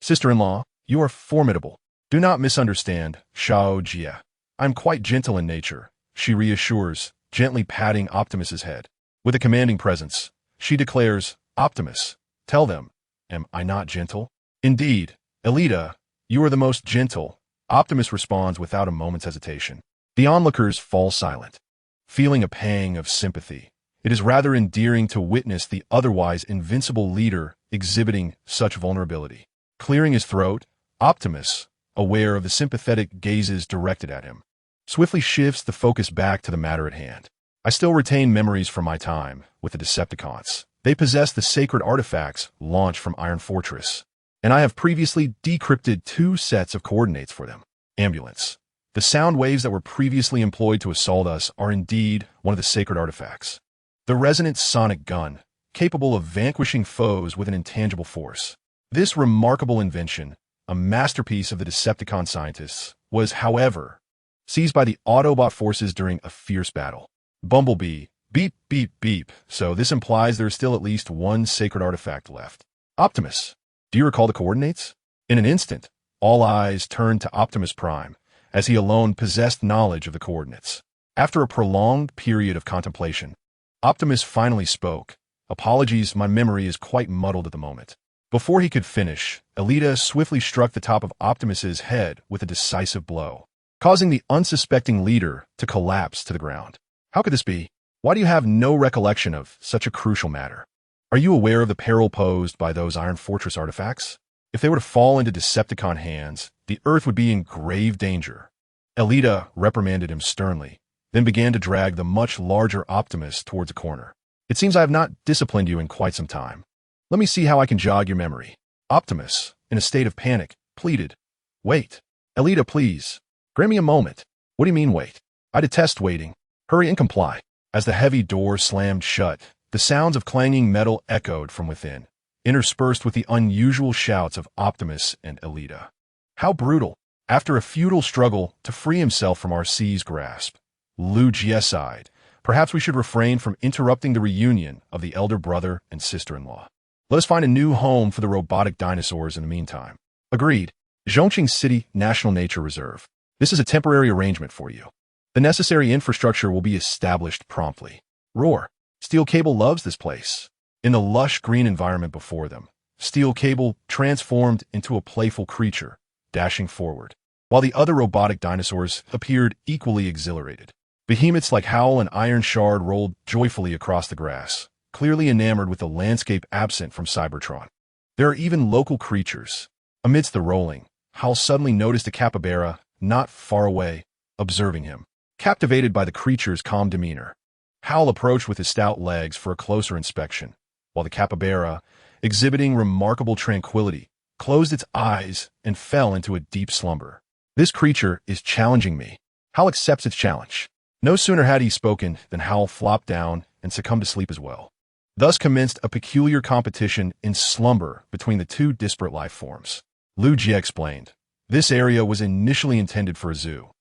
"Sister-in-law, you are formidable. Do not misunderstand, Xiao Jie. I'm quite gentle in nature," she reassures, gently patting Optimus's head. With a commanding presence, she declares, "Optimus, tell them, am I not gentle?" "Indeed, Elita, you are the most gentle," Optimus responds without a moment's hesitation. The onlookers fall silent, feeling a pang of sympathy. It is rather endearing to witness the otherwise invincible leader exhibiting such vulnerability. Clearing his throat, Optimus, aware of the sympathetic gazes directed at him, swiftly shifts the focus back to the matter at hand. "I still retain memories from my time with the Decepticons. They possess the sacred artifacts launched from Iron Fortress, and I have previously decrypted 2 sets of coordinates for them. Ambulance. The sound waves that were previously employed to assault us are indeed one of the sacred artifacts. The resonant sonic gun, capable of vanquishing foes with an intangible force. This remarkable invention, a masterpiece of the Decepticon scientists, was, however, seized by the Autobot forces during a fierce battle. Bumblebee, beep, beep, beep. So this implies there is still at least 1 sacred artifact left. Optimus, do you recall the coordinates?" In an instant, all eyes turned to Optimus Prime, as he alone possessed knowledge of the coordinates. After a prolonged period of contemplation, Optimus finally spoke. "Apologies, my memory is quite muddled at the moment." Before he could finish, Elita swiftly struck the top of Optimus's head with a decisive blow, causing the unsuspecting leader to collapse to the ground. "How could this be? Why do you have no recollection of such a crucial matter? Are you aware of the peril posed by those Iron Fortress artifacts? If they were to fall into Decepticon hands, the Earth would be in grave danger." Elita reprimanded him sternly, then began to drag the much larger Optimus towards a corner. "It seems I have not disciplined you in quite some time. Let me see how I can jog your memory." Optimus, in a state of panic, pleaded, "Wait. Elita, please. Grant me a moment." "What do you mean, wait? I detest waiting. Hurry and comply." As the heavy door slammed shut, the sounds of clanging metal echoed from within, interspersed with the unusual shouts of Optimus and Elita. How brutal! After a futile struggle to free himself from RC's grasp, Lu Jie sighed. Perhaps we should refrain from interrupting the reunion of the elder brother and sister-in-law. Let us find a new home for the robotic dinosaurs in the meantime. Agreed. Zhongqing City National Nature Reserve. This is a temporary arrangement for you. The necessary infrastructure will be established promptly. Roar. Steel Cable loves this place. In the lush green environment before them, Steel Cable transformed into a playful creature, dashing forward, while the other robotic dinosaurs appeared equally exhilarated. Behemoths like Howl and Iron Shard rolled joyfully across the grass, clearly enamored with the landscape absent from Cybertron. There are even local creatures. Amidst the rolling, Howl suddenly noticed a capybara not far away, observing him. Captivated by the creature's calm demeanor, Howl approached with his stout legs for a closer inspection, while the capybara, exhibiting remarkable tranquility, closed its eyes and fell into a deep slumber. "This creature is challenging me." Howl accepts its challenge. No sooner had he spoken than Howl flopped down and succumbed to sleep as well. Thus commenced a peculiar competition in slumber between the 2 disparate life forms. Lu Jie explained, "This area was initially intended for a zoo.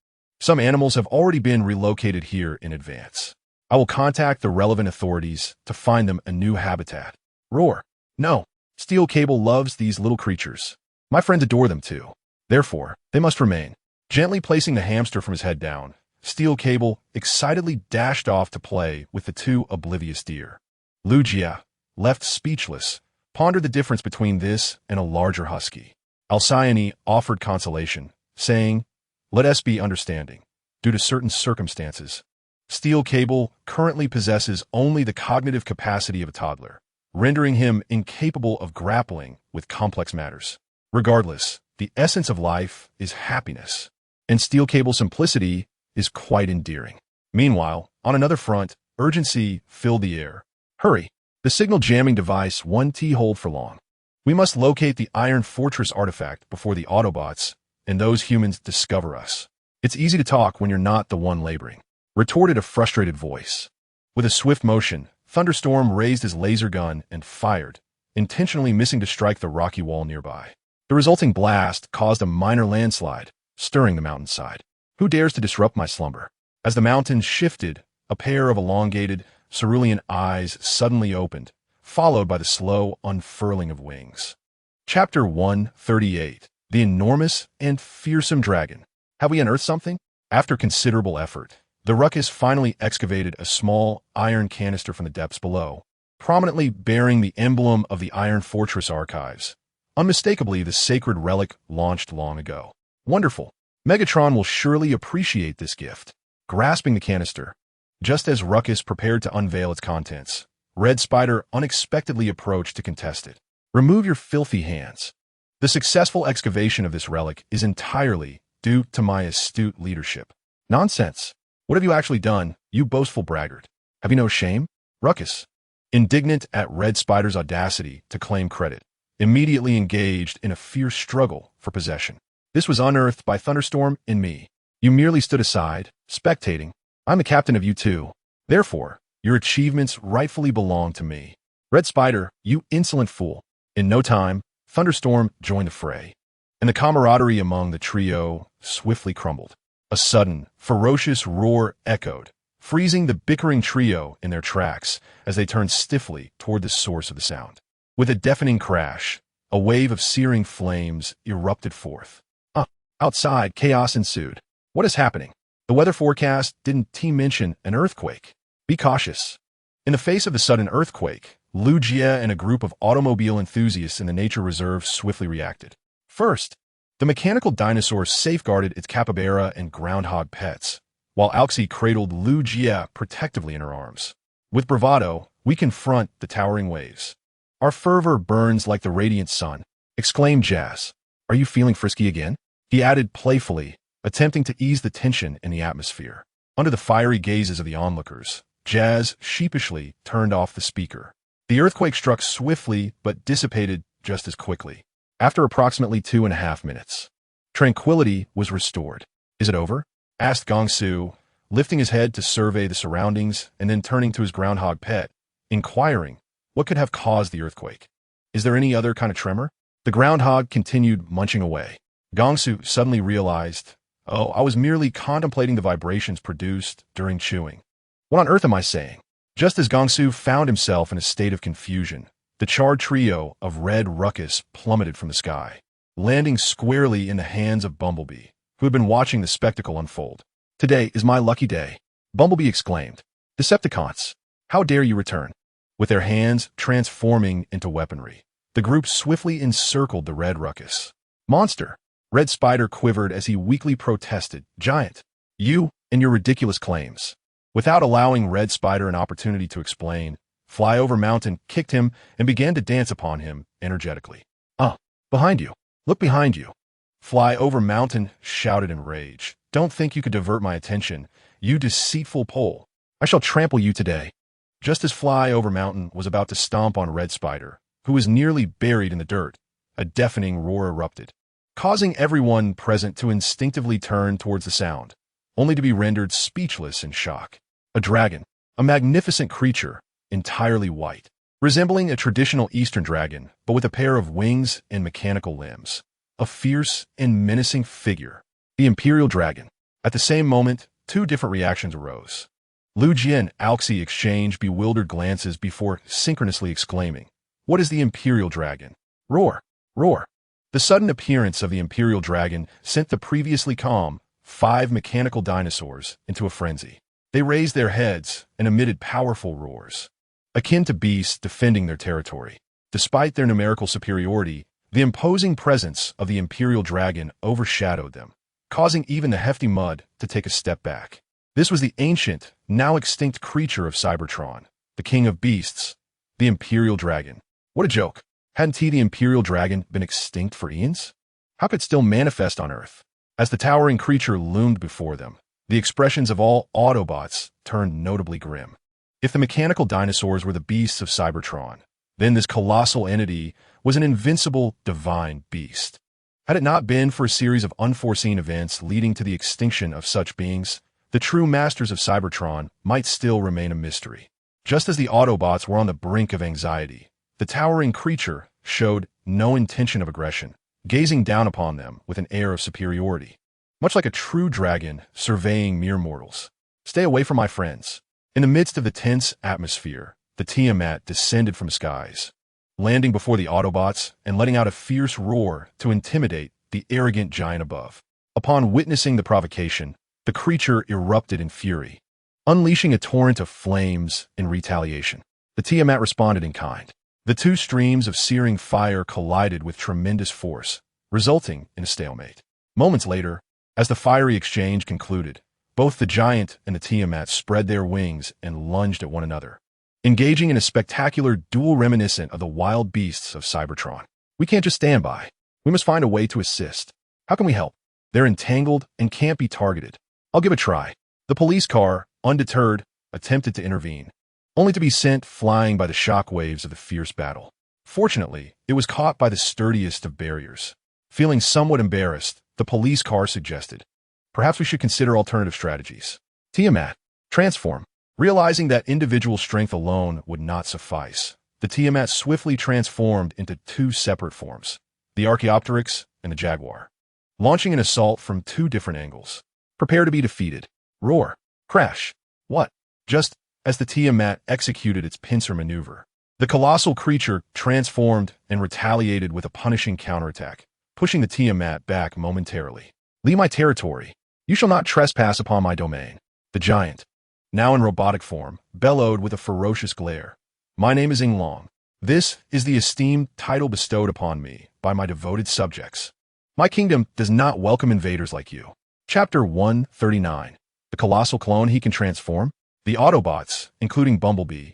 Some animals have already been relocated here in advance. I will contact the relevant authorities to find them a new habitat." Roar. "No. Steel Cable loves these little creatures. My friends adore them too. Therefore, they must remain." Gently placing the hamster from his head down, Steel Cable excitedly dashed off to play with the 2 oblivious deer. Lu Jie, left speechless, pondered the difference between this and a larger husky. Alcyone offered consolation, saying, "Let us be understanding. Due to certain circumstances, Steel Cable currently possesses only the cognitive capacity of a toddler, rendering him incapable of grappling with complex matters. Regardless, the essence of life is happiness, and Steel Cable's simplicity is quite endearing." Meanwhile, on another front, urgency filled the air. "Hurry! The signal jamming device won't hold for long. We must locate the Iron Fortress artifact before the Autobots and those humans discover us." "It's easy to talk when you're not the one laboring," retorted a frustrated voice. With a swift motion, Thunderstorm raised his laser gun and fired, intentionally missing to strike the rocky wall nearby. The resulting blast caused a minor landslide, stirring the mountainside. Who dares to disrupt my slumber? As the mountain shifted, a pair of elongated, cerulean eyes suddenly opened, followed by the slow unfurling of wings. Chapter 138. The Enormous and Fearsome Dragon. Have we unearthed something? After considerable effort, the ruckus finally excavated a small iron canister from the depths below, prominently bearing the emblem of the Iron Fortress archives. Unmistakably the sacred relic launched long ago. Wonderful. Megatron will surely appreciate this gift. Grasping the canister, just as Ruckus prepared to unveil its contents, Red Spider unexpectedly approached to contest it. Remove your filthy hands. The successful excavation of this relic is entirely due to my astute leadership. Nonsense. What have you actually done, you boastful braggart? Have you no shame? Ruckus, indignant at Red Spider's audacity to claim credit, immediately engaged in a fierce struggle for possession. This was unearthed by Thunderstorm and me. You merely stood aside, spectating. I'm the captain of you too. Therefore, your achievements rightfully belong to me. Red Spider, you insolent fool. In no time, Thunderstorm joined the fray, and the camaraderie among the trio swiftly crumbled. A sudden, ferocious roar echoed, freezing the bickering trio in their tracks as they turned stiffly toward the source of the sound. With a deafening crash, a wave of searing flames erupted forth. Outside, chaos ensued. What is happening? The weather forecast didn't mention an earthquake. Be cautious. In the face of the sudden earthquake, Lugia and a group of automobile enthusiasts in the nature reserve swiftly reacted. First, the mechanical dinosaur safeguarded its capybara and groundhog pets, while Alxie cradled Lugia protectively in her arms. With bravado, we confront the towering waves. Our fervor burns like the radiant sun, exclaimed Jazz. Are you feeling frisky again? He added playfully, attempting to ease the tension in the atmosphere. Under the fiery gazes of the onlookers, Jazz sheepishly turned off the speaker. The earthquake struck swiftly but dissipated just as quickly. After approximately 2.5 minutes, tranquility was restored. Is it over? Asked Gongsu, lifting his head to survey the surroundings and then turning to his groundhog pet, inquiring what could have caused the earthquake. Is there any other kind of tremor? The groundhog continued munching away. Gongsu suddenly realized, I was merely contemplating the vibrations produced during chewing. What on earth am I saying? Just as Gongsu found himself in a state of confusion, the charred trio of Red Ruckus plummeted from the sky, landing squarely in the hands of Bumblebee, who had been watching the spectacle unfold. Today is my lucky day, Bumblebee exclaimed. Decepticons, how dare you return? With their hands transforming into weaponry, the group swiftly encircled the Red Ruckus. Monster! Red Spider quivered as he weakly protested. Giant! You and your ridiculous claims. Without allowing Red Spider an opportunity to explain, Flyover Mountain kicked him and began to dance upon him energetically. Behind you. Look behind you. Flyover Mountain shouted in rage. Don't think you could divert my attention, you deceitful pole. I shall trample you today. Just as Flyover Mountain was about to stomp on Red Spider, who was nearly buried in the dirt, a deafening roar erupted, causing everyone present to instinctively turn towards the sound, only to be rendered speechless in shock. A dragon, a magnificent creature, entirely white, resembling a traditional Eastern dragon, but with a pair of wings and mechanical limbs. A fierce and menacing figure. The Imperial Dragon. At the same moment, two different reactions arose. Lugia and Alxie exchanged bewildered glances before synchronously exclaiming, What is the Imperial Dragon? Roar! Roar! The sudden appearance of the Imperial Dragon sent the previously calm 5 mechanical dinosaurs into a frenzy. They raised their heads and emitted powerful roars, akin to beasts defending their territory. Despite their numerical superiority, the imposing presence of the Imperial Dragon overshadowed them, causing even the hefty Mud to take a step back. This was the ancient, now extinct creature of Cybertron, the king of beasts, the Imperial Dragon. What a joke! Hadn't the Imperial Dragon been extinct for eons? How could it still manifest on Earth? As the towering creature loomed before them, the expressions of all Autobots turned notably grim. If the mechanical dinosaurs were the beasts of Cybertron, then this colossal entity was an invincible, divine beast. Had it not been for a series of unforeseen events leading to the extinction of such beings, the true masters of Cybertron might still remain a mystery. Just as the Autobots were on the brink of anxiety, the towering creature showed no intention of aggression, gazing down upon them with an air of superiority, much like a true dragon surveying mere mortals. Stay away from my friends. In the midst of the tense atmosphere, the Tiamat descended from skies, landing before the Autobots and letting out a fierce roar to intimidate the arrogant giant above. Upon witnessing the provocation, the creature erupted in fury, unleashing a torrent of flames in retaliation. The Tiamat responded in kind. The two streams of searing fire collided with tremendous force, resulting in a stalemate. Moments later, as the fiery exchange concluded, both the giant and the Tiamat spread their wings and lunged at one another, engaging in a spectacular duel reminiscent of the wild beasts of Cybertron. We can't just stand by. We must find a way to assist. How can we help? They're entangled and can't be targeted. I'll give a try. The police car, undeterred, attempted to intervene, only to be sent flying by the shockwaves of the fierce battle. Fortunately, it was caught by the sturdiest of barriers. Feeling somewhat embarrassed, the police car suggested, perhaps we should consider alternative strategies. Tiamat, transform. Realizing that individual strength alone would not suffice, the Tiamat swiftly transformed into two separate forms, the Archaeopteryx and the Jaguar, launching an assault from two different angles. Prepare to be defeated. Roar. Crash. What? Just as the Tiamat executed its pincer maneuver, the colossal creature transformed and retaliated with a punishing counterattack, pushing the Tiamat back momentarily. Leave my territory. You shall not trespass upon my domain. The giant, now in robotic form, bellowed with a ferocious glare. My name is Long. This is the esteemed title bestowed upon me by my devoted subjects. My kingdom does not welcome invaders like you. Chapter 139. The colossal clone he can transform? The Autobots, including Bumblebee,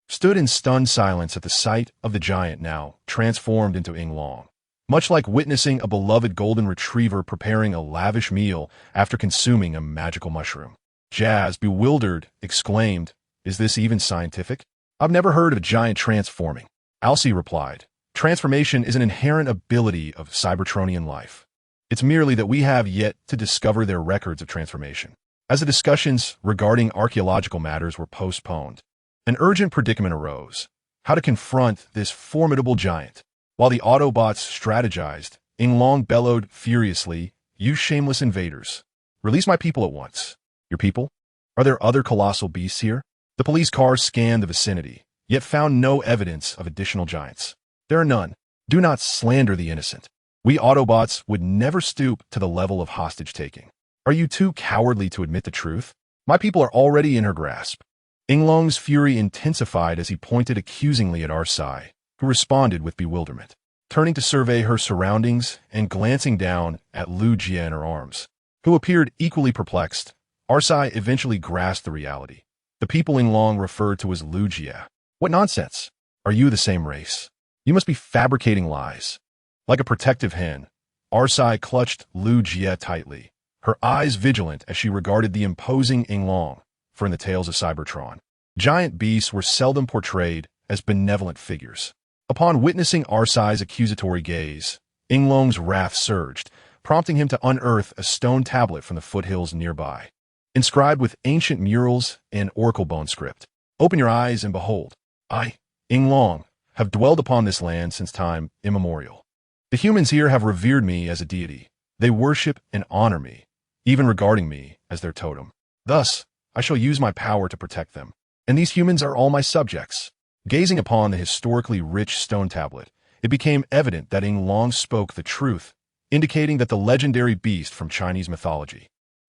stood in stunned silence at the sight of the giant now transformed into Long. Much like witnessing a beloved golden retriever preparing a lavish meal after consuming a magical mushroom. Jazz, bewildered, exclaimed, "Is this even scientific? I've never heard of a giant transforming." Alcee replied, "Transformation is an inherent ability of Cybertronian life. It's merely that we have yet to discover their records of transformation." As the discussions regarding archaeological matters were postponed, an urgent predicament arose: how to confront this formidable giant. While the Autobots strategized, Long bellowed furiously, "You shameless invaders! Release my people at once." Your people? Are there other colossal beasts here? The police car scanned the vicinity, yet found no evidence of additional giants. There are none. Do not slander the innocent. We Autobots would never stoop to the level of hostage-taking. Are you too cowardly to admit the truth? My people are already in her grasp. Long's fury intensified as he pointed accusingly at Arcee, who responded with bewilderment, turning to survey her surroundings and glancing down at Lu Jie in her arms, who appeared equally perplexed. Arcee eventually grasped the reality. The people Long referred to as Lu Jie. What nonsense! Are you the same race? You must be fabricating lies. Like a protective hen, Arcee clutched Lu Jie tightly, her eyes vigilant as she regarded the imposing Long, for in the tales of Cybertron, giant beasts were seldom portrayed as benevolent figures. Upon witnessing Arcee's accusatory gaze, Long's wrath surged, prompting him to unearth a stone tablet from the foothills nearby, inscribed with ancient murals and oracle bone script. Open your eyes and behold, I, Long, have dwelled upon this land since time immemorial. The humans here have revered me as a deity. They worship and honor me, even regarding me as their totem. Thus, I shall use my power to protect them. And these humans are all my subjects. Gazing upon the historically rich stone tablet, it became evident that Long spoke the truth, indicating that the legendary beast from Chinese mythology,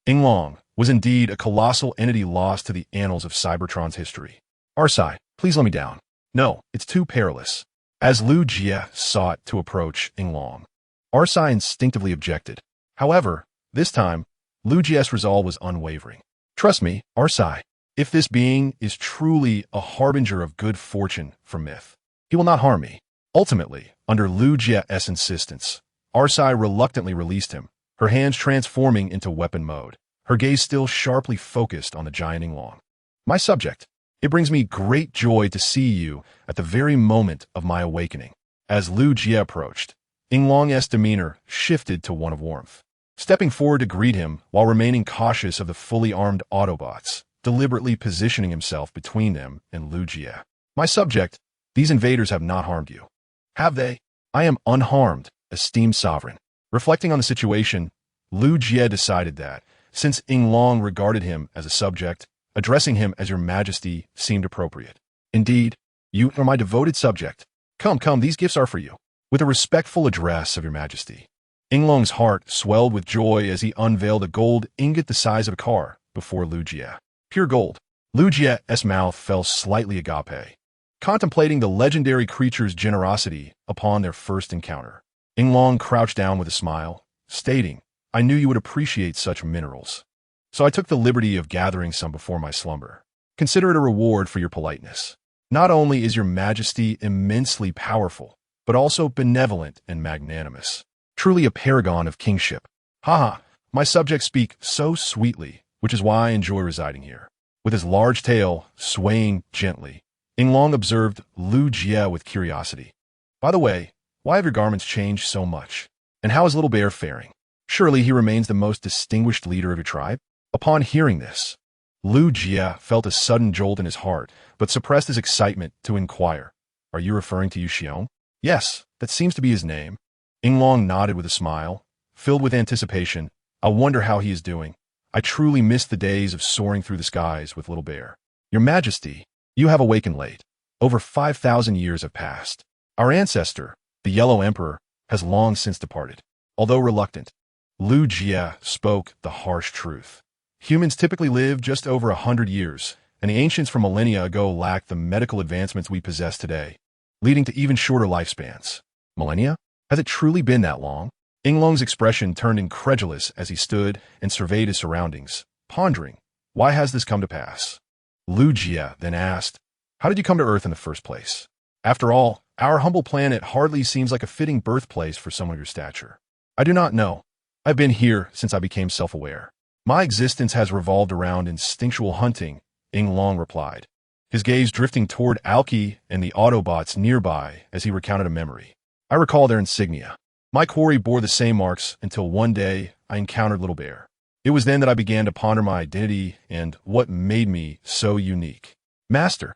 Long, was indeed a colossal entity lost to the annals of Cybertron's history. Arcee, please let me down. No, it's too perilous. As Lu Jie sought to approach Long, Arcee instinctively objected. However, this time, Lu Jie's resolve was unwavering. Trust me, Arcee, if this being is truly a harbinger of good fortune from myth, he will not harm me. Ultimately, under Lu Jie's insistence, Arcee reluctantly released him, her hands transforming into weapon mode, her gaze still sharply focused on the giant Long. My subject, it brings me great joy to see you at the very moment of my awakening. As Lu Jie approached, Long's demeanor shifted to one of warmth. Stepping forward to greet him while remaining cautious of the fully armed Autobots, deliberately positioning himself between them and Lu Jie. My subject, These invaders have not harmed you. Have they? I am unharmed, esteemed sovereign. Reflecting on the situation, Lu Jie decided that, since Ying Long regarded him as a subject, addressing him as your majesty seemed appropriate. Indeed, you are my devoted subject. Come, these gifts are for you. With a respectful address of your majesty. Ying Long's heart swelled with joy as he unveiled a gold ingot the size of a car before Lu Jie. Pure gold. Lu Jie's mouth fell slightly agape, contemplating the legendary creature's generosity upon their first encounter. Ying Long crouched down with a smile, stating, I knew you would appreciate such minerals. So I took the liberty of gathering some before my slumber. Consider it a reward for your politeness. Not only is your majesty immensely powerful, but also benevolent and magnanimous. Truly a paragon of kingship. Haha, my subjects speak so sweetly, which is why I enjoy residing here. With his large tail swaying gently, Ying Long observed Lu Jie with curiosity. By the way, why have your garments changed so much? And how is Little Bear faring? Surely he remains the most distinguished leader of your tribe? Upon hearing this, Lu Jie felt a sudden jolt in his heart, but suppressed his excitement to inquire, Are you referring to Yu Xiong? Yes, that seems to be his name. Ying Long nodded with a smile, filled with anticipation. I wonder how he is doing. I truly miss the days of soaring through the skies with Little Bear. Your Majesty, you have awakened late. Over 5,000 years have passed. Our ancestor, the Yellow Emperor, has long since departed. Although reluctant, Lu Jie spoke the harsh truth. Humans typically live just over 100 years, and the ancients from millennia ago lacked the medical advancements we possess today, leading to even shorter lifespans. Millennia? Has it truly been that long? Ying Long's expression turned incredulous as he stood and surveyed his surroundings, pondering, why has this come to pass? Lu Jie then asked, how did you come to Earth in the first place? After all, our humble planet hardly seems like a fitting birthplace for someone of your stature. I do not know. I've been here since I became self-aware. My existence has revolved around instinctual hunting, Ying Long replied, his gaze drifting toward Alki and the Autobots nearby as he recounted a memory. I recall their insignia. My quarry bore the same marks until one day I encountered Little Bear. It was then that I began to ponder my identity and what made me so unique. Master,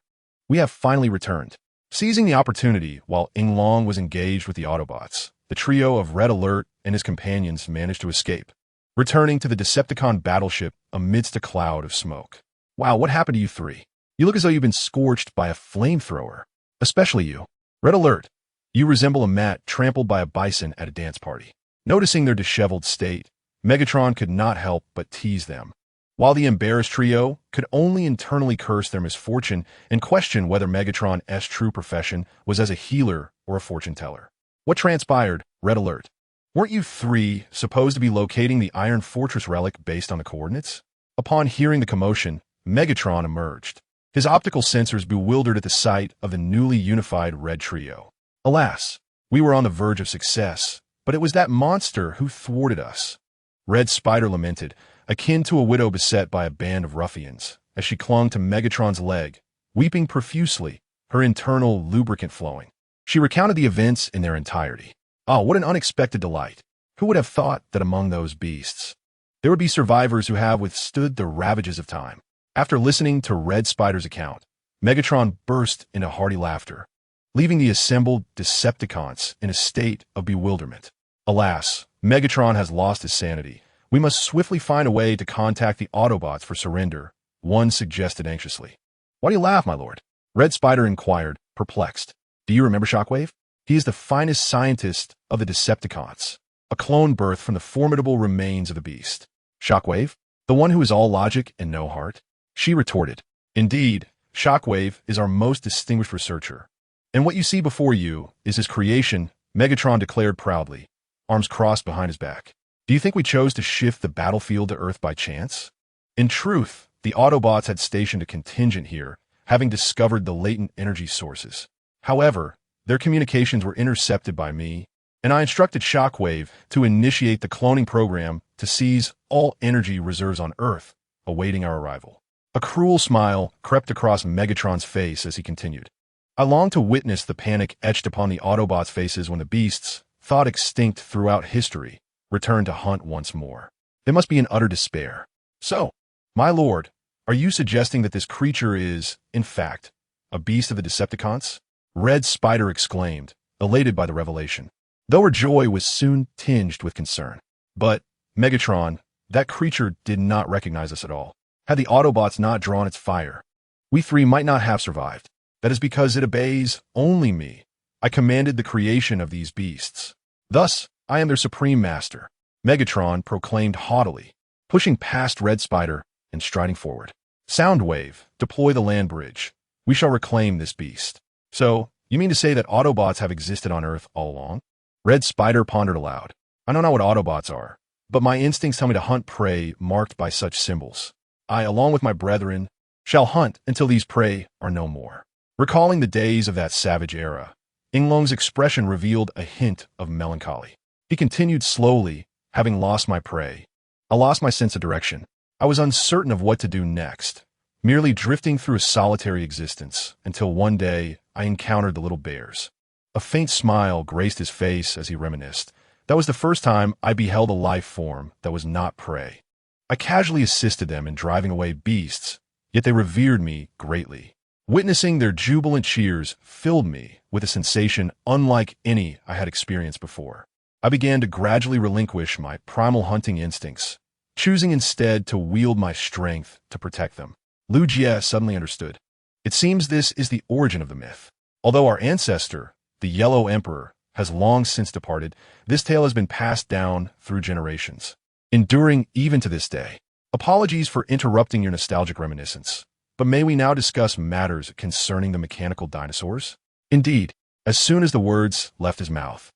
we have finally returned. Seizing the opportunity while Ying Long was engaged with the Autobots, the trio of Red Alert and his companions managed to escape, returning to the Decepticon battleship amidst a cloud of smoke. Wow, what happened to you three? You look as though you've been scorched by a flamethrower. Especially you. Red Alert. You resemble a mat trampled by a bison at a dance party. Noticing their disheveled state, Megatron could not help but tease them, while the embarrassed trio could only internally curse their misfortune and question whether Megatron's true profession was as a healer or a fortune teller. What transpired, Red Alert? Weren't you three supposed to be locating the Iron Fortress relic based on the coordinates? Upon hearing the commotion, Megatron emerged, his optical sensors bewildered at the sight of the newly unified Red Trio. Alas, we were on the verge of success, but it was that monster who thwarted us. Red Spider lamented, akin to a widow beset by a band of ruffians, as she clung to Megatron's leg, weeping profusely, her internal lubricant flowing. She recounted the events in their entirety. Oh, what an unexpected delight. Who would have thought that among those beasts there would be survivors who have withstood the ravages of time? After listening to Red Spider's account, Megatron burst into hearty laughter, leaving the assembled Decepticons in a state of bewilderment. Alas, Megatron has lost his sanity. We must swiftly find a way to contact the Autobots for surrender, one suggested anxiously. Why do you laugh, my lord? Red Spider inquired, perplexed. Do you remember Shockwave? He is the finest scientist of the Decepticons, a clone birth from the formidable remains of the beast. Shockwave? The one who is all logic and no heart? She retorted. Indeed, Shockwave is our most distinguished researcher. And what you see before you is his creation, Megatron declared proudly, arms crossed behind his back. Do you think we chose to shift the battlefield to Earth by chance? In truth, the Autobots had stationed a contingent here, having discovered the latent energy sources. However, their communications were intercepted by me, and I instructed Shockwave to initiate the cloning program to seize all energy reserves on Earth, awaiting our arrival. A cruel smile crept across Megatron's face as he continued. I long to witness the panic etched upon the Autobots' faces when the beasts, thought extinct throughout history, return to hunt once more. They must be in utter despair. So, my lord, are you suggesting that this creature is, in fact, a beast of the Decepticons? Red Spider exclaimed, elated by the revelation, though her joy was soon tinged with concern. But, Megatron, that creature did not recognize us at all. Had the Autobots not drawn its fire, we three might not have survived. That is because it obeys only me. I commanded the creation of these beasts. Thus, I am their supreme master, Megatron proclaimed haughtily, pushing past Red Spider and striding forward. Soundwave, deploy the land bridge. We shall reclaim this beast. So, you mean to say that Autobots have existed on Earth all along? Red Spider pondered aloud. I don't know what Autobots are, but my instincts tell me to hunt prey marked by such symbols. I, along with my brethren, shall hunt until these prey are no more. Recalling the days of that savage era, Inglong's expression revealed a hint of melancholy. He continued slowly, having lost my prey. I lost my sense of direction. I was uncertain of what to do next, merely drifting through a solitary existence, until one day I encountered the little bears. A faint smile graced his face as he reminisced. That was the first time I beheld a life form that was not prey. I casually assisted them in driving away beasts, yet they revered me greatly. Witnessing their jubilant cheers filled me with a sensation unlike any I had experienced before. I began to gradually relinquish my primal hunting instincts, choosing instead to wield my strength to protect them. Lu Jie suddenly understood. It seems this is the origin of the myth. Although our ancestor, the Yellow Emperor, has long since departed, this tale has been passed down through generations, enduring even to this day. Apologies for interrupting your nostalgic reminiscence, but may we now discuss matters concerning the mechanical dinosaurs? Indeed, as soon as the words left his mouth,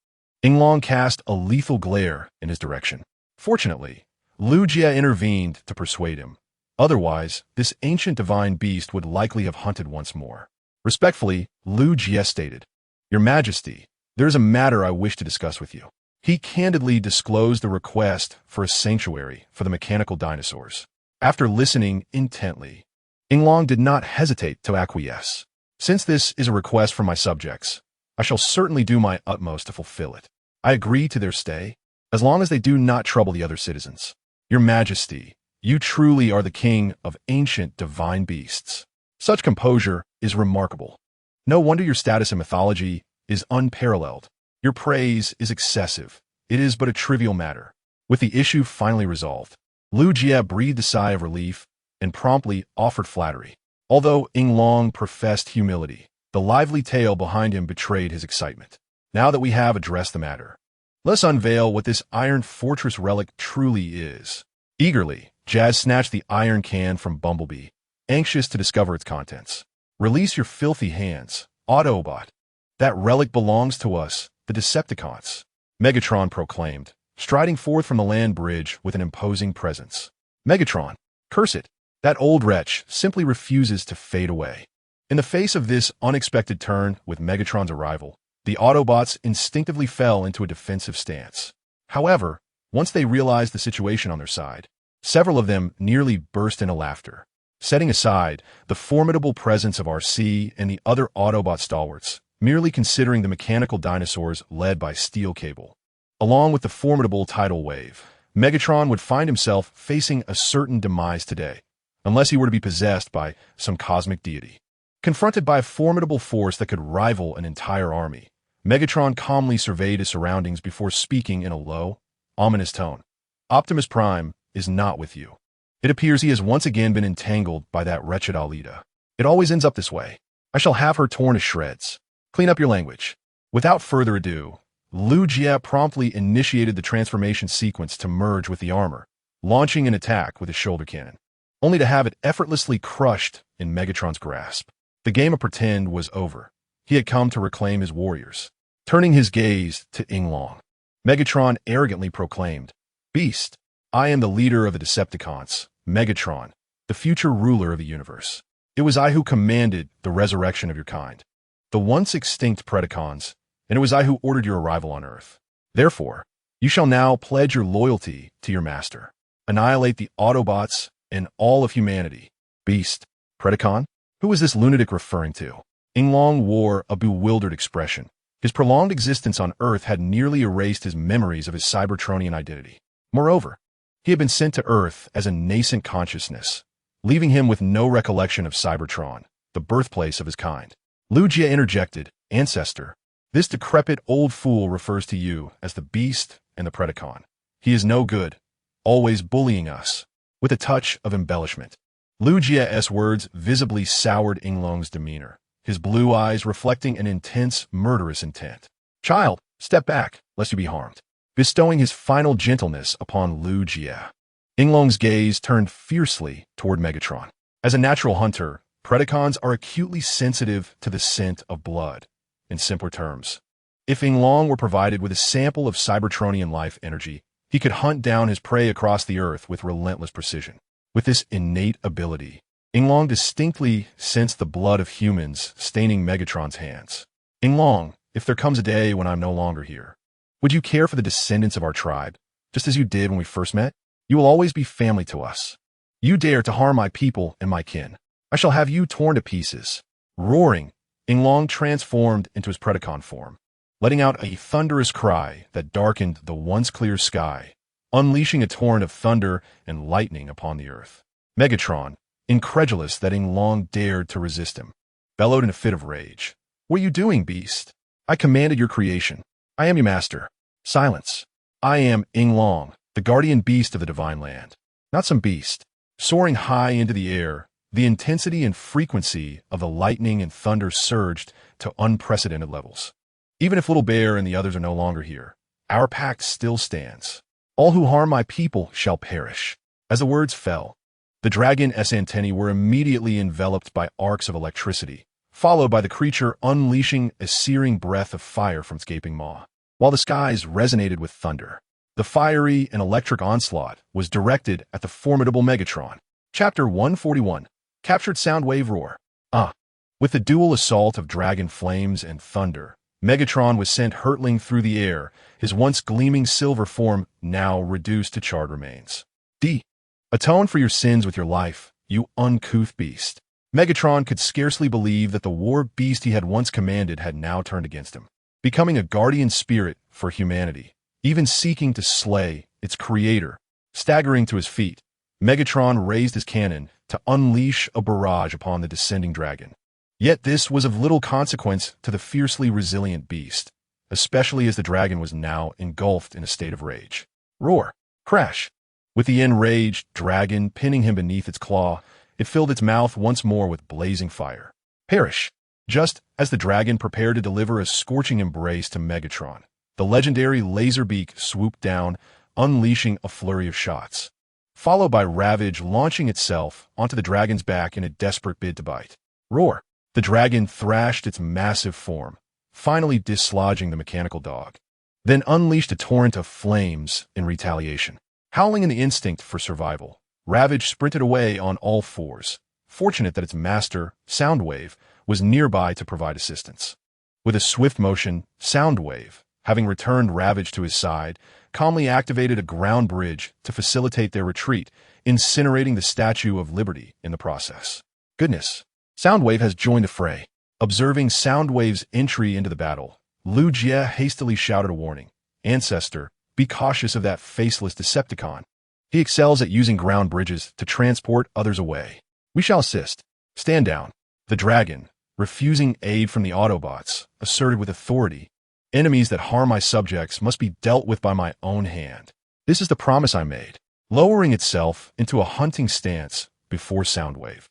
Inglong cast a lethal glare in his direction. Fortunately, Lu Jie intervened to persuade him. Otherwise, this ancient divine beast would likely have hunted once more. Respectfully, Lu Jie stated, Your Majesty, there is a matter I wish to discuss with you. He candidly disclosed the request for a sanctuary for the mechanical dinosaurs. After listening intently, Inglong did not hesitate to acquiesce. Since this is a request from my subjects, I shall certainly do my utmost to fulfill it. I agree to their stay, as long as they do not trouble the other citizens. Your Majesty, you truly are the king of ancient divine beasts. Such composure is remarkable. No wonder your status in mythology is unparalleled. Your praise is excessive. It is but a trivial matter. With the issue finally resolved, Lu Jie breathed a sigh of relief and promptly offered flattery. Although Inglong professed humility, the lively tale behind him betrayed his excitement. Now that we have addressed the matter, let's unveil what this Iron Fortress relic truly is. Eagerly, Jazz snatched the iron can from Bumblebee, anxious to discover its contents. Release your filthy hands, Autobot. That relic belongs to us, the Decepticons, Megatron proclaimed, striding forth from the land bridge with an imposing presence. Megatron, curse it, that old wretch simply refuses to fade away. In the face of this unexpected turn with Megatron's arrival, the Autobots instinctively fell into a defensive stance. However, once they realized the situation on their side, several of them nearly burst into laughter. Setting aside the formidable presence of RC and the other Autobot stalwarts, merely considering the mechanical dinosaurs led by Steel Cable, along with the formidable tidal wave, Megatron would find himself facing a certain demise today, unless he were to be possessed by some cosmic deity. Confronted by a formidable force that could rival an entire army, Megatron calmly surveyed his surroundings before speaking in a low, ominous tone. Optimus Prime is not with you. It appears he has once again been entangled by that wretched Alita. It always ends up this way. I shall have her torn to shreds. Clean up your language. Without further ado, Lu Jie promptly initiated the transformation sequence to merge with the armor, launching an attack with his shoulder cannon, only to have it effortlessly crushed in Megatron's grasp. The game of pretend was over. He had come to reclaim his warriors. Turning his gaze to Inglong, Megatron arrogantly proclaimed, Beast, I am the leader of the Decepticons, Megatron, the future ruler of the universe. It was I who commanded the resurrection of your kind, the once extinct Predacons, and it was I who ordered your arrival on Earth. Therefore, you shall now pledge your loyalty to your master. Annihilate the Autobots and all of humanity. Beast, Predacon? Who is this lunatic referring to? Inglong wore a bewildered expression. His prolonged existence on Earth had nearly erased his memories of his Cybertronian identity. Moreover, he had been sent to Earth as a nascent consciousness, leaving him with no recollection of Cybertron, the birthplace of his kind. Lu Jie interjected, Ancestor, this decrepit old fool refers to you as the Beast and the Predacon. He is no good, always bullying us, with a touch of embellishment. Lu Jie's words visibly soured Yinglong's demeanor, his blue eyes reflecting an intense, murderous intent. Child, step back, lest you be harmed. Bestowing his final gentleness upon Lu Jie. Yinglong's gaze turned fiercely toward Megatron. As a natural hunter, Predacons are acutely sensitive to the scent of blood. In simpler terms, if Yinglong were provided with a sample of Cybertronian life energy, he could hunt down his prey across the Earth with relentless precision. With this innate ability, Yinglong distinctly sensed the blood of humans staining Megatron's hands. Yinglong, if there comes a day when I'm no longer here, would you care for the descendants of our tribe, just as you did when we first met? You will always be family to us. You dare to harm my people and my kin, I shall have you torn to pieces. Roaring, Yinglong transformed into his Predacon form, letting out a thunderous cry that darkened the once clear sky, unleashing a torrent of thunder and lightning upon the Earth. Megatron, incredulous that Yinglong dared to resist him, bellowed in a fit of rage. What are you doing, beast? I commanded your creation. I am your master. Silence. I am Yinglong, the guardian beast of the divine land. Not some beast. Soaring high into the air, the intensity and frequency of the lightning and thunder surged to unprecedented levels. Even if Little Bear and the others are no longer here, our pact still stands. All who harm my people shall perish. As the words fell, the dragon's antennae were immediately enveloped by arcs of electricity, followed by the creature unleashing a searing breath of fire from its gaping maw. While the skies resonated with thunder, the fiery and electric onslaught was directed at the formidable Megatron. Chapter 141. Captured Soundwave Roar. With the dual assault of dragon flames and thunder, Megatron was sent hurtling through the air, his once gleaming silver form now reduced to charred remains. Atone for your sins with your life, you uncouth beast. Megatron could scarcely believe that the war beast he had once commanded had now turned against him, becoming a guardian spirit for humanity, even seeking to slay its creator. Staggering to his feet, Megatron raised his cannon to unleash a barrage upon the descending dragon. Yet this was of little consequence to the fiercely resilient beast, especially as the dragon was now engulfed in a state of rage. Roar! Crash! With the enraged dragon pinning him beneath its claw, it filled its mouth once more with blazing fire. Perish! Just as the dragon prepared to deliver a scorching embrace to Megatron, the legendary Laserbeak swooped down, unleashing a flurry of shots, followed by Ravage launching itself onto the dragon's back in a desperate bid to bite. Roar! The dragon thrashed its massive form, finally dislodging the mechanical dog, then unleashed a torrent of flames in retaliation. Howling in the instinct for survival, Ravage sprinted away on all fours, fortunate that its master, Soundwave, was nearby to provide assistance. With a swift motion, Soundwave, having returned Ravage to his side, calmly activated a ground bridge to facilitate their retreat, incinerating the Statue of Liberty in the process. Goodness! Soundwave has joined the fray. Observing Soundwave's entry into the battle, Lu Jie hastily shouted a warning. Ancestor, be cautious of that faceless Decepticon. He excels at using ground bridges to transport others away. We shall assist. Stand down. The dragon, refusing aid from the Autobots, asserted with authority, enemies that harm my subjects must be dealt with by my own hand. This is the promise I made. Lowering itself into a hunting stance before Soundwave,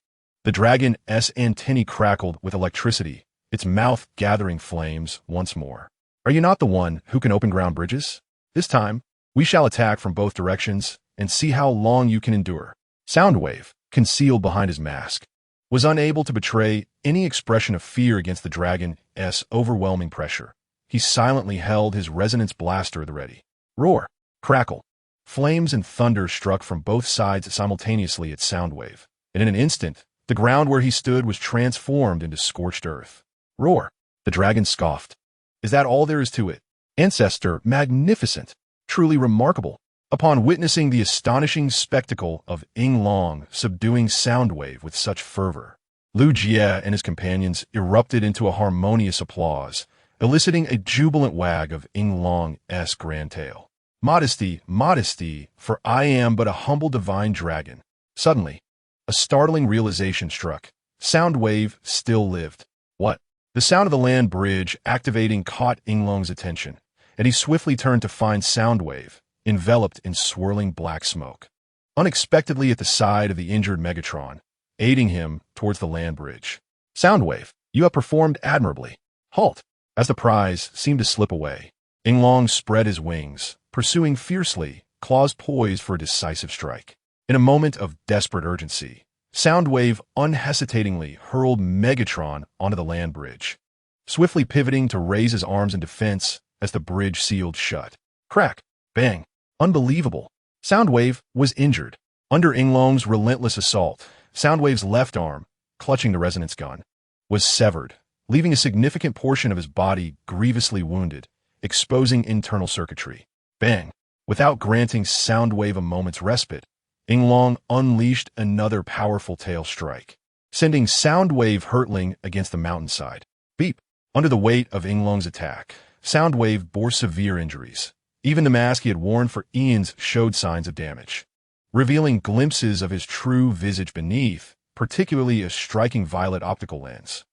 the dragon's antennae crackled with electricity, its mouth gathering flames once more. Are you not the one who can open ground bridges? This time, we shall attack from both directions and see how long you can endure. Soundwave, concealed behind his mask, was unable to betray any expression of fear against the dragon's overwhelming pressure. He silently held his resonance blaster at the ready. Roar! Crackle! Flames and thunder struck from both sides simultaneously at Soundwave, and in an instant, the ground where he stood was transformed into scorched earth. Roar! The dragon scoffed. Is that all there is to it? Ancestor, magnificent, truly remarkable. Upon witnessing the astonishing spectacle of Yinglong subduing Soundwave with such fervor, Lu Jie and his companions erupted into a harmonious applause, eliciting a jubilant wag of Yinglong's grand tail. Modesty, modesty, for I am but a humble divine dragon. Suddenly, a startling realization struck. Soundwave still lived. What? The sound of the land bridge activating caught Yinglong's attention, and he swiftly turned to find Soundwave, enveloped in swirling black smoke. Unexpectedly at the side of the injured Megatron, aiding him towards the land bridge. Soundwave, you have performed admirably. Halt! As the prize seemed to slip away, Yinglong spread his wings, pursuing fiercely, claws poised for a decisive strike. In a moment of desperate urgency, Soundwave unhesitatingly hurled Megatron onto the land bridge, swiftly pivoting to raise his arms in defense as the bridge sealed shut. Crack! Bang! Unbelievable! Soundwave was injured. Under Yinglong's relentless assault, Soundwave's left arm, clutching the resonance gun, was severed, leaving a significant portion of his body grievously wounded, exposing internal circuitry. Bang! Without granting Soundwave a moment's respite, Yinglong unleashed another powerful tail strike, sending Soundwave hurtling against the mountainside. Beep! Under the weight of Yinglong's attack, Soundwave bore severe injuries. Even the mask he had worn for eons showed signs of damage, revealing glimpses of his true visage beneath, particularly a striking violet optical lens.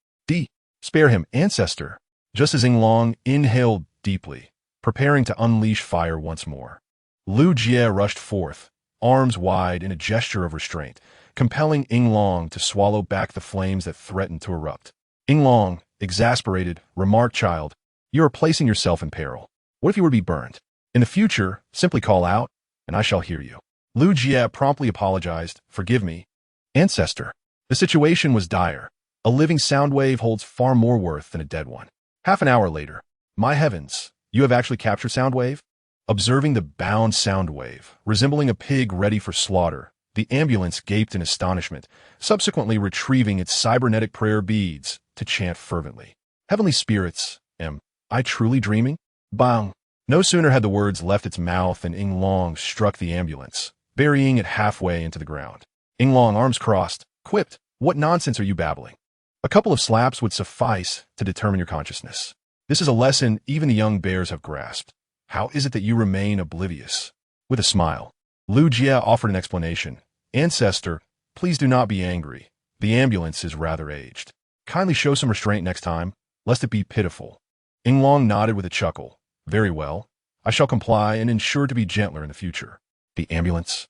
Spare him, ancestor! Just as Yinglong inhaled deeply, preparing to unleash fire once more, Lu Jie rushed forth, arms wide in a gesture of restraint, compelling Yinglong to swallow back the flames that threatened to erupt. Yinglong, exasperated, remarked, "Child, you are placing yourself in peril. What if you were to be burned? In the future, simply call out, and I shall hear you." Lu Jie promptly apologized. "Forgive me, ancestor. The situation was dire. A living Soundwave holds far more worth than a dead one." Half an hour later, "My heavens, you have actually captured Soundwave?" Observing the bound Soundwave, resembling a pig ready for slaughter, the ambulance gaped in astonishment, subsequently retrieving its cybernetic prayer beads to chant fervently. "Heavenly spirits, am I truly dreaming?" Bang! No sooner had the words left its mouth than Yinglong struck the ambulance, burying it halfway into the ground. Yinglong, arms crossed, quipped, "What nonsense are you babbling? A couple of slaps would suffice to determine your consciousness. This is a lesson even the young bears have grasped. How is it that you remain oblivious?" With a smile, Lu Jie offered an explanation. "Ancestor, please do not be angry. The ambulance is rather aged. Kindly show some restraint next time, lest it be pitiful." Yinglong nodded with a chuckle. "Very well. I shall comply and ensure to be gentler in the future." The ambulance,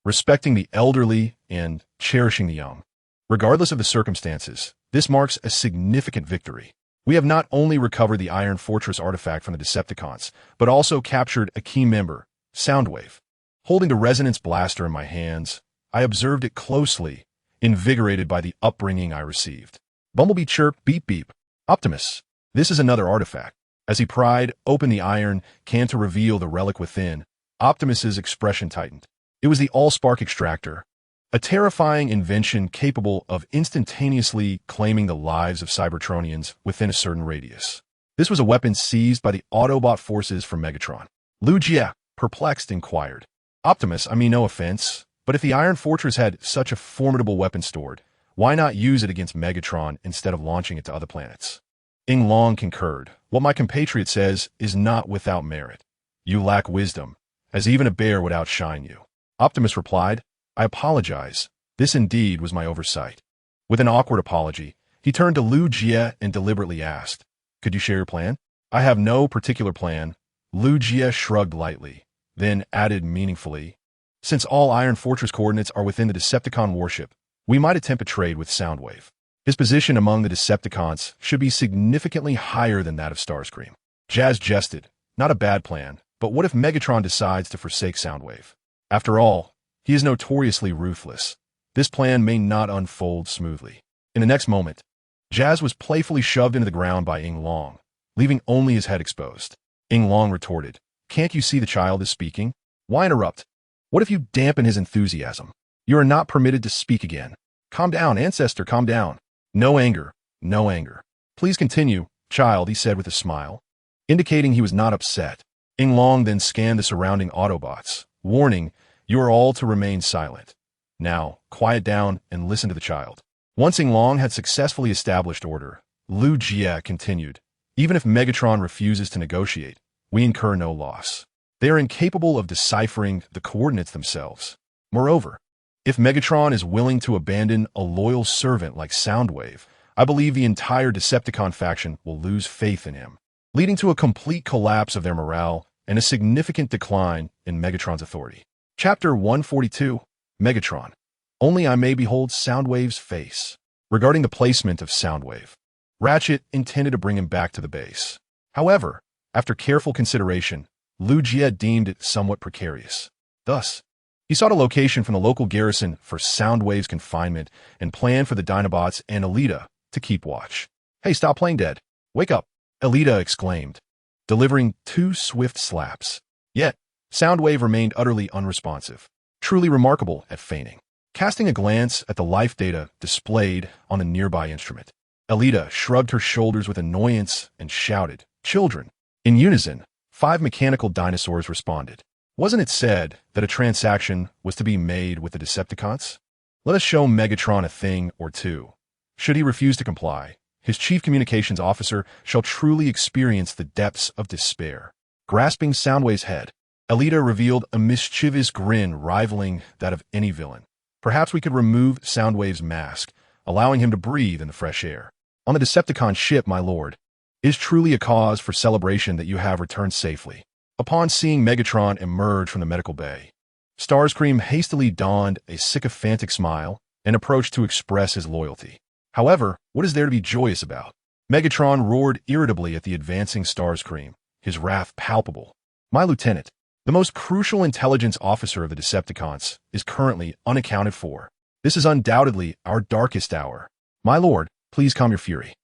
respecting the elderly and cherishing the young. Regardless of the circumstances, this marks a significant victory. We have not only recovered the Iron Fortress artifact from the Decepticons, but also captured a key member, Soundwave. Holding the resonance blaster in my hands, I observed it closely, invigorated by the upbringing I received. Bumblebee chirped, "Beep beep. Optimus, this is another artifact." As he pried open the iron can to reveal the relic within, Optimus's expression tightened. It was the Allspark Extractor, a terrifying invention capable of instantaneously claiming the lives of Cybertronians within a certain radius. This was a weapon seized by the Autobot forces from Megatron. Lu Jie, perplexed, inquired, "Optimus, I mean no offense, but if the Iron Fortress had such a formidable weapon stored, why not use it against Megatron instead of launching it to other planets?" Yinglong concurred. "What my compatriot says is not without merit. You lack wisdom, as even a bear would outshine you." Optimus replied, "I apologize. This indeed was my oversight." With an awkward apology, he turned to Lu Jie and deliberately asked, "Could you share your plan?" "I have no particular plan." Lu Jie shrugged lightly, then added meaningfully, "Since all Iron Fortress coordinates are within the Decepticon warship, we might attempt a trade with Soundwave. His position among the Decepticons should be significantly higher than that of Starscream." Jazz jested, "Not a bad plan, but what if Megatron decides to forsake Soundwave? After all, he is notoriously ruthless. This plan may not unfold smoothly." In the next moment, Jazz was playfully shoved into the ground by Yinglong, leaving only his head exposed. Yinglong retorted, "Can't you see the child is speaking? Why interrupt? What if you dampen his enthusiasm? You are not permitted to speak again. Calm down, ancestor, calm down. No anger, no anger. Please continue, child," he said with a smile, indicating he was not upset. Yinglong then scanned the surrounding Autobots, warning, "You are all to remain silent. Now, quiet down and listen to the child." Once Yinglong had successfully established order, Lu Jie continued, "Even if Megatron refuses to negotiate, we incur no loss. They are incapable of deciphering the coordinates themselves. Moreover, if Megatron is willing to abandon a loyal servant like Soundwave, I believe the entire Decepticon faction will lose faith in him, leading to a complete collapse of their morale and a significant decline in Megatron's authority. Chapter 142, Megatron. Only I may behold Soundwave's face. Regarding the placement of Soundwave, Ratchet intended to bring him back to the base. However, after careful consideration, Liu Jie deemed it somewhat precarious. Thus, he sought a location from the local garrison for Soundwave's confinement and planned for the Dinobots and Alita to keep watch. "Hey, stop playing dead. Wake up," Alita exclaimed, delivering 2 swift slaps. Yet, Soundwave remained utterly unresponsive, truly remarkable at feigning. Casting a glance at the life data displayed on a nearby instrument, Alita shrugged her shoulders with annoyance and shouted, "Children!" In unison, 5 mechanical dinosaurs responded. Wasn't it said that a transaction was to be made with the Decepticons? Let us show Megatron a thing or two. Should he refuse to comply, his chief communications officer shall truly experience the depths of despair. Grasping Soundwave's head, Alita revealed a mischievous grin rivaling that of any villain. Perhaps we could remove Soundwave's mask, allowing him to breathe in the fresh air. On the Decepticon ship, my lord, it is truly a cause for celebration that you have returned safely. Upon seeing Megatron emerge from the medical bay, Starscream hastily donned a sycophantic smile and approached to express his loyalty. However, what is there to be joyous about? Megatron roared irritably at the advancing Starscream, his wrath palpable. "My lieutenant, the most crucial intelligence officer of the Decepticons, is currently unaccounted for. This is undoubtedly our darkest hour. My lord, please calm your fury."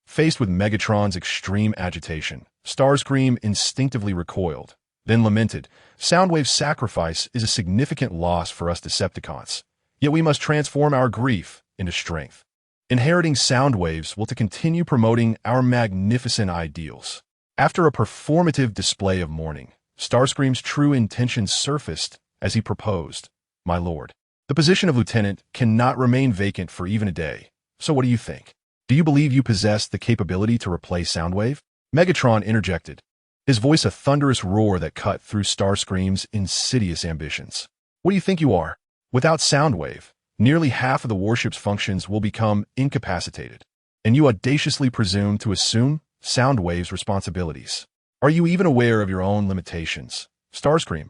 Faced with Megatron's extreme agitation, Starscream instinctively recoiled, then lamented, "Soundwave's sacrifice is a significant loss for us Decepticons, yet we must transform our grief into strength. Inheriting Soundwaves will to continue promoting our magnificent ideals." After a performative display of mourning, Starscream's true intentions surfaced as he proposed, "My lord, the position of lieutenant cannot remain vacant for even a day, so what do you think? Do you believe you possess the capability to replace Soundwave?" Megatron interjected, his voice a thunderous roar that cut through Starscream's insidious ambitions. "What do you think you are? Without Soundwave, nearly half of the warship's functions will become incapacitated, and you audaciously presume to assume Soundwave's responsibilities. Are you even aware of your own limitations?" Starscream,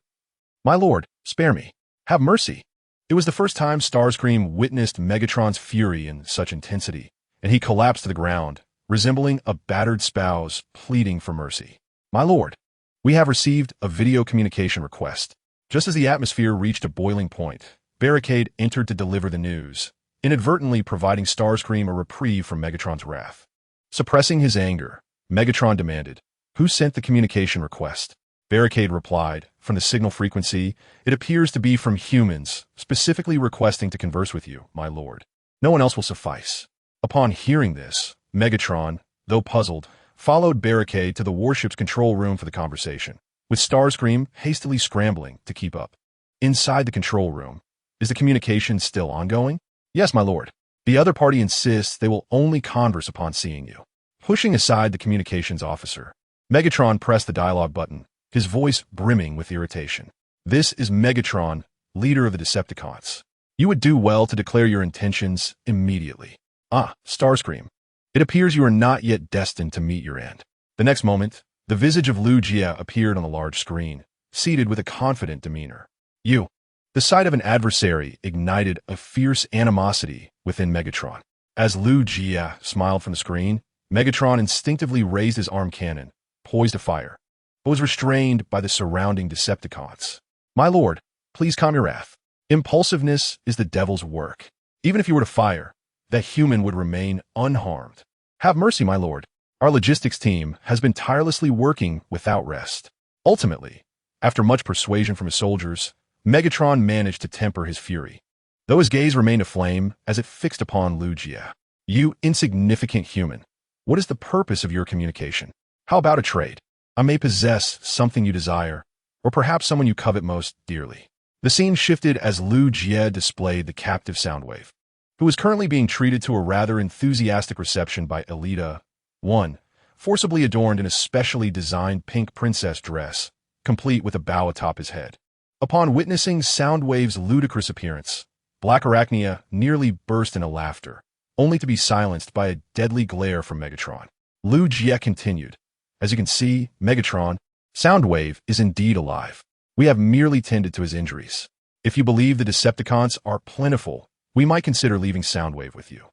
"My lord, spare me. Have mercy." It was the first time Starscream witnessed Megatron's fury in such intensity, and he collapsed to the ground, resembling a battered spouse pleading for mercy. "My lord, we have received a video communication request." Just as the atmosphere reached a boiling point, Barricade entered to deliver the news, inadvertently providing Starscream a reprieve from Megatron's wrath. Suppressing his anger, Megatron demanded, "Who sent the communication request?" Barricade replied, "From the signal frequency, it appears to be from humans, specifically requesting to converse with you, my lord. No one else will suffice." Upon hearing this, Megatron, though puzzled, followed Barricade to the warship's control room for the conversation, with Starscream hastily scrambling to keep up. Inside the control room, is the communication still ongoing? "Yes, my lord. The other party insists they will only converse upon seeing you." Pushing aside the communications officer, Megatron pressed the dialogue button, his voice brimming with irritation. "This is Megatron, leader of the Decepticons. You would do well to declare your intentions immediately." "Ah, Starscream. It appears you are not yet destined to meet your end." The next moment, the visage of Liu Jie appeared on the large screen, seated with a confident demeanor. "You." The sight of an adversary ignited a fierce animosity within Megatron. As Liu Jie smiled from the screen, Megatron instinctively raised his arm cannon, poised to fire, but was restrained by the surrounding Decepticons. "My lord, please calm your wrath. Impulsiveness is the devil's work. Even if you were to fire, that human would remain unharmed. Have mercy, my lord. Our logistics team has been tirelessly working without rest." Ultimately, after much persuasion from his soldiers, Megatron managed to temper his fury, though his gaze remained aflame as it fixed upon Liu Jie. "You insignificant human. What is the purpose of your communication? How about a trade? I may possess something you desire, or perhaps someone you covet most dearly." The scene shifted as Liu Jie displayed the captive Soundwave, who was currently being treated to a rather enthusiastic reception by Alita. 1, forcibly adorned in a specially designed pink princess dress, complete with a bow atop his head. Upon witnessing Soundwave's ludicrous appearance, Black Arachnia nearly burst into laughter, only to be silenced by a deadly glare from Megatron. Lu Jie continued. As you can see, Megatron, Soundwave is indeed alive. We have merely tended to his injuries. If you believe the Decepticons are plentiful, we might consider leaving Soundwave with you.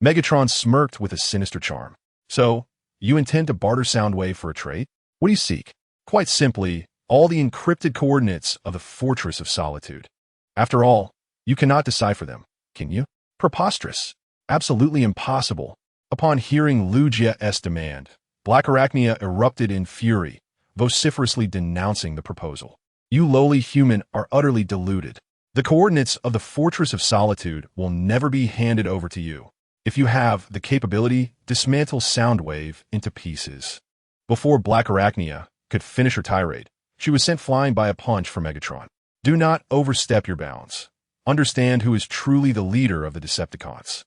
Megatron smirked with a sinister charm. So, you intend to barter Soundwave for a trade? What do you seek? Quite simply, all the encrypted coordinates of the Fortress of Solitude. After all, you cannot decipher them, can you? Preposterous. Absolutely impossible. Upon hearing Lu Jie's demand, Black Arachnia erupted in fury, vociferously denouncing the proposal. You lowly human are utterly deluded. The coordinates of the Fortress of Solitude will never be handed over to you. If you have the capability, dismantle Soundwave into pieces. Before Black Arachnia could finish her tirade, she was sent flying by a punch from Megatron. Do not overstep your bounds. Understand who is truly the leader of the Decepticons.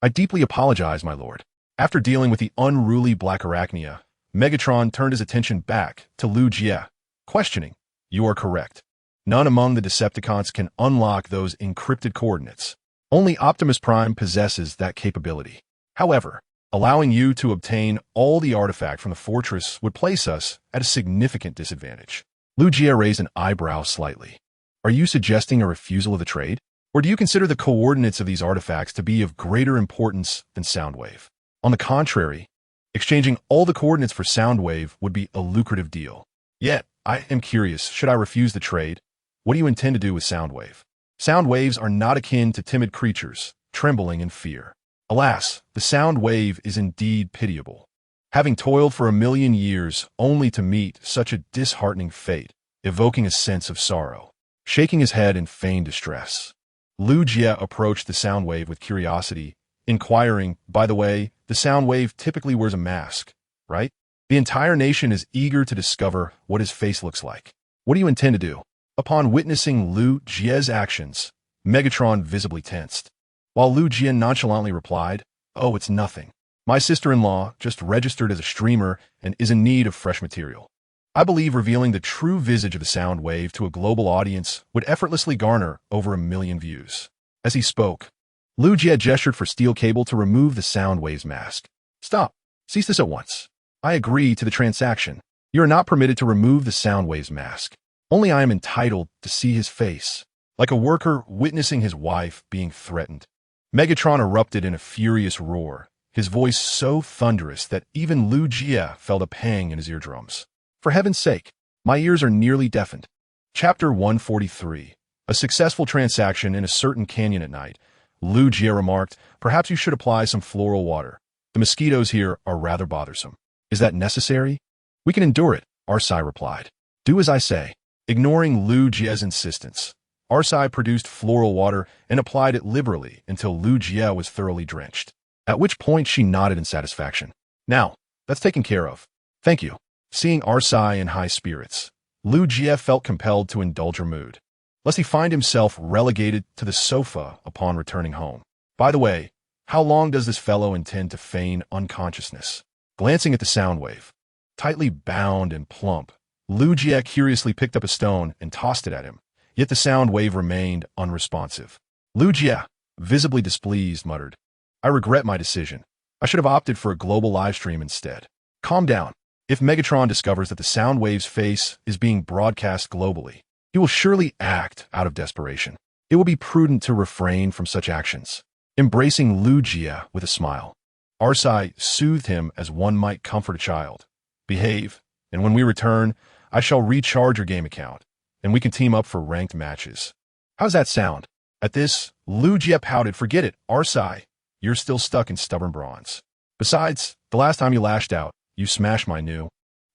I deeply apologize, my lord. After dealing with the unruly Black Arachnia, Megatron turned his attention back to Lu Jie, questioning, You are correct. None among the Decepticons can unlock those encrypted coordinates. Only Optimus Prime possesses that capability. However, allowing you to obtain all the artifact from the fortress would place us at a significant disadvantage. Lu Jie raised an eyebrow slightly. Are you suggesting a refusal of the trade? Or do you consider the coordinates of these artifacts to be of greater importance than Soundwave? On the contrary, exchanging all the coordinates for Soundwave would be a lucrative deal. Yet, I am curious, should I refuse the trade? What do you intend to do with Soundwave? Soundwaves are not akin to timid creatures, trembling in fear. Alas, the Soundwave is indeed pitiable. Having toiled for 1,000,000 years only to meet such a disheartening fate, evoking a sense of sorrow. Shaking his head in feigned distress, Lu Jie approached the Soundwave with curiosity, inquiring, by the way, the Soundwave typically wears a mask, right? The entire nation is eager to discover what his face looks like. What do you intend to do? Upon witnessing Lu Jie's actions, Megatron visibly tensed. While Lu Jie nonchalantly replied, Oh, it's nothing. My sister-in-law just registered as a streamer and is in need of fresh material. I believe revealing the true visage of the Soundwave to a global audience would effortlessly garner over 1,000,000 views. As he spoke, Lu Jie gestured for steel cable to remove the Soundwave's mask. Stop. Cease this at once. I agree to the transaction. You are not permitted to remove the Soundwave's mask. Only I am entitled to see his face. Like a worker witnessing his wife being threatened, Megatron erupted in a furious roar, his voice so thunderous that even Lu Jie felt a pang in his eardrums. For heaven's sake, my ears are nearly deafened. Chapter 143. A successful transaction in a certain canyon at night. Lu Jie remarked, Perhaps you should apply some floral water. The mosquitoes here are rather bothersome. Is that necessary? We can endure it, Arsai replied. Do as I say. Ignoring Lu Jie's insistence, Arsai produced floral water and applied it liberally until Lu Jie was thoroughly drenched, at which point she nodded in satisfaction. Now, that's taken care of. Thank you. Seeing Arsai in high spirits, Lu Jie felt compelled to indulge her mood, lest he find himself relegated to the sofa upon returning home. By the way, how long does this fellow intend to feign unconsciousness? Glancing at the Soundwave, tightly bound and plump, Lu Jie curiously picked up a stone and tossed it at him, yet the Soundwave remained unresponsive. Lu Jie, visibly displeased, muttered, I regret my decision. I should have opted for a global livestream instead. Calm down. If Megatron discovers that the Soundwave's face is being broadcast globally, he will surely act out of desperation. It will be prudent to refrain from such actions. Embracing Lu Jie with a smile, Arsai soothed him as one might comfort a child. Behave, and when we return, I shall recharge your game account, and we can team up for ranked matches. How's that sound? At this, Lu Jie pouted, Forget it, Arsai. You're still stuck in stubborn bronze. Besides, the last time you lashed out, you smashed my new,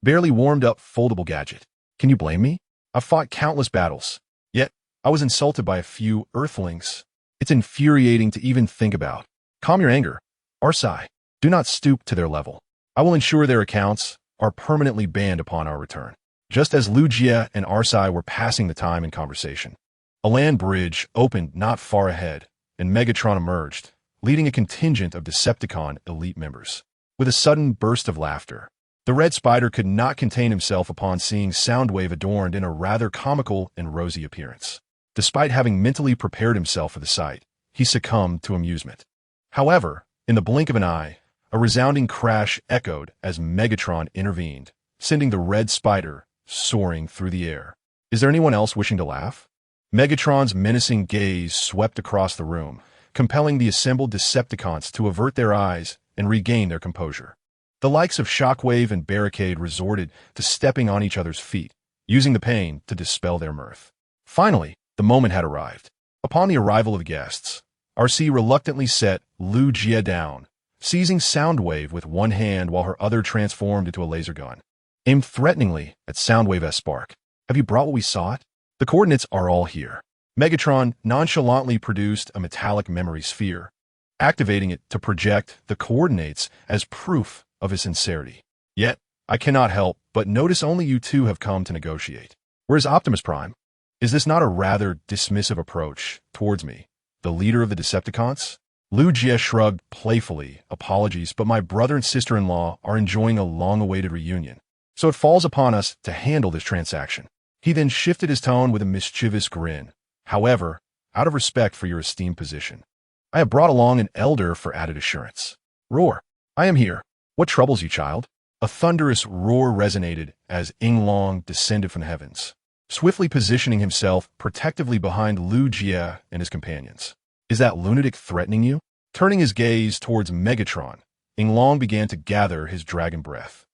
barely warmed-up foldable gadget. Can you blame me? I've fought countless battles, yet I was insulted by a few Earthlings. It's infuriating to even think about. Calm your anger, Arsai. Do not stoop to their level. I will ensure their accounts are permanently banned upon our return. Just as Lu Jie and Arsai were passing the time in conversation, a land bridge opened not far ahead, and Megatron emerged, leading a contingent of Decepticon elite members. With a sudden burst of laughter, the Red Spider could not contain himself upon seeing Soundwave adorned in a rather comical and rosy appearance. Despite having mentally prepared himself for the sight, he succumbed to amusement. However, In the blink of an eye, a resounding crash echoed as Megatron intervened, sending the red spider soaring through the air. Is there anyone else wishing to laugh? Megatron's menacing gaze swept across the room, compelling the assembled Decepticons to avert their eyes and regain their composure. The likes of Shockwave and Barricade resorted to stepping on each other's feet, using the pain to dispel their mirth. Finally, the moment had arrived. Upon the arrival of the guests, RC reluctantly set Lu Jie down, seizing Soundwave with one hand while her other transformed into a laser gun, aimed threateningly at Soundwave's spark. Have you brought what we sought? The coordinates are all here. Megatron nonchalantly produced a metallic memory sphere, activating it to project the coordinates as proof of his sincerity. Yet, I cannot help but notice only you two have come to negotiate. Where's Optimus Prime? Is this not a rather dismissive approach towards me, the leader of the Decepticons? Lu Jie shrugged playfully. Apologies, but my brother and sister-in-law are enjoying a long-awaited reunion, so it falls upon us to handle this transaction. He then shifted his tone with a mischievous grin. However, out of respect for your esteemed position, I have brought along an elder for added assurance. Roar! I am here. What troubles you, child? A thunderous roar resonated as Yinglong descended from the heavens, swiftly positioning himself protectively behind Lu Jie and his companions. Is that lunatic threatening you? Turning his gaze towards Megatron, Yinglong began to gather his dragon breath,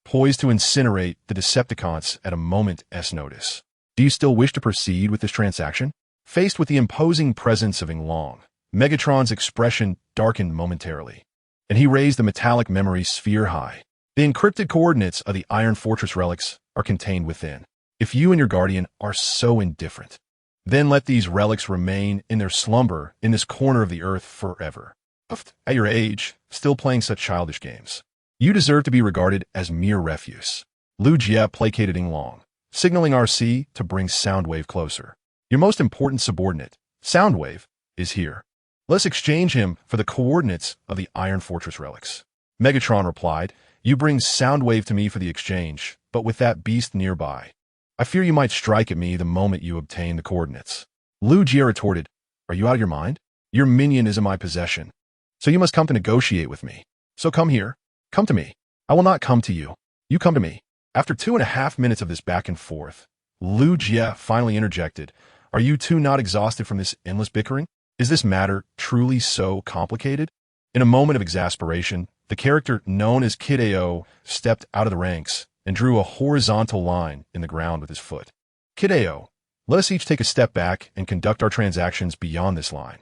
poised to incinerate the Decepticons at a moment's notice. Do you still wish to proceed with this transaction? Faced with the imposing presence of Yinglong, Megatron's expression darkened momentarily, and he raised the metallic memory sphere high. The encrypted coordinates of the Iron Fortress relics are contained within. If you and your guardian are so indifferent, then let these relics remain in their slumber in this corner of the earth forever. At your age, still playing such childish games. You deserve to be regarded as mere refuse. Lu Jie placated Yinglong, signaling RC to bring Soundwave closer. Your most important subordinate, Soundwave, is here. Let's exchange him for the coordinates of the Iron Fortress relics. Megatron replied, You bring Soundwave to me for the exchange, but with that beast nearby. I fear you might strike at me the moment you obtain the coordinates. Lu Jie retorted, Are you out of your mind? Your minion is in my possession, so you must come to negotiate with me. So come here. Come to me. I will not come to you. You come to me. After 2.5 minutes of this back and forth, Lu Jie finally interjected, Are you two not exhausted from this endless bickering? Is this matter truly so complicated? In a moment of exasperation, the character known as Kid AO stepped out of the ranks and drew a horizontal line in the ground with his foot. Kid AO, let us each take a step back and conduct our transactions beyond this line.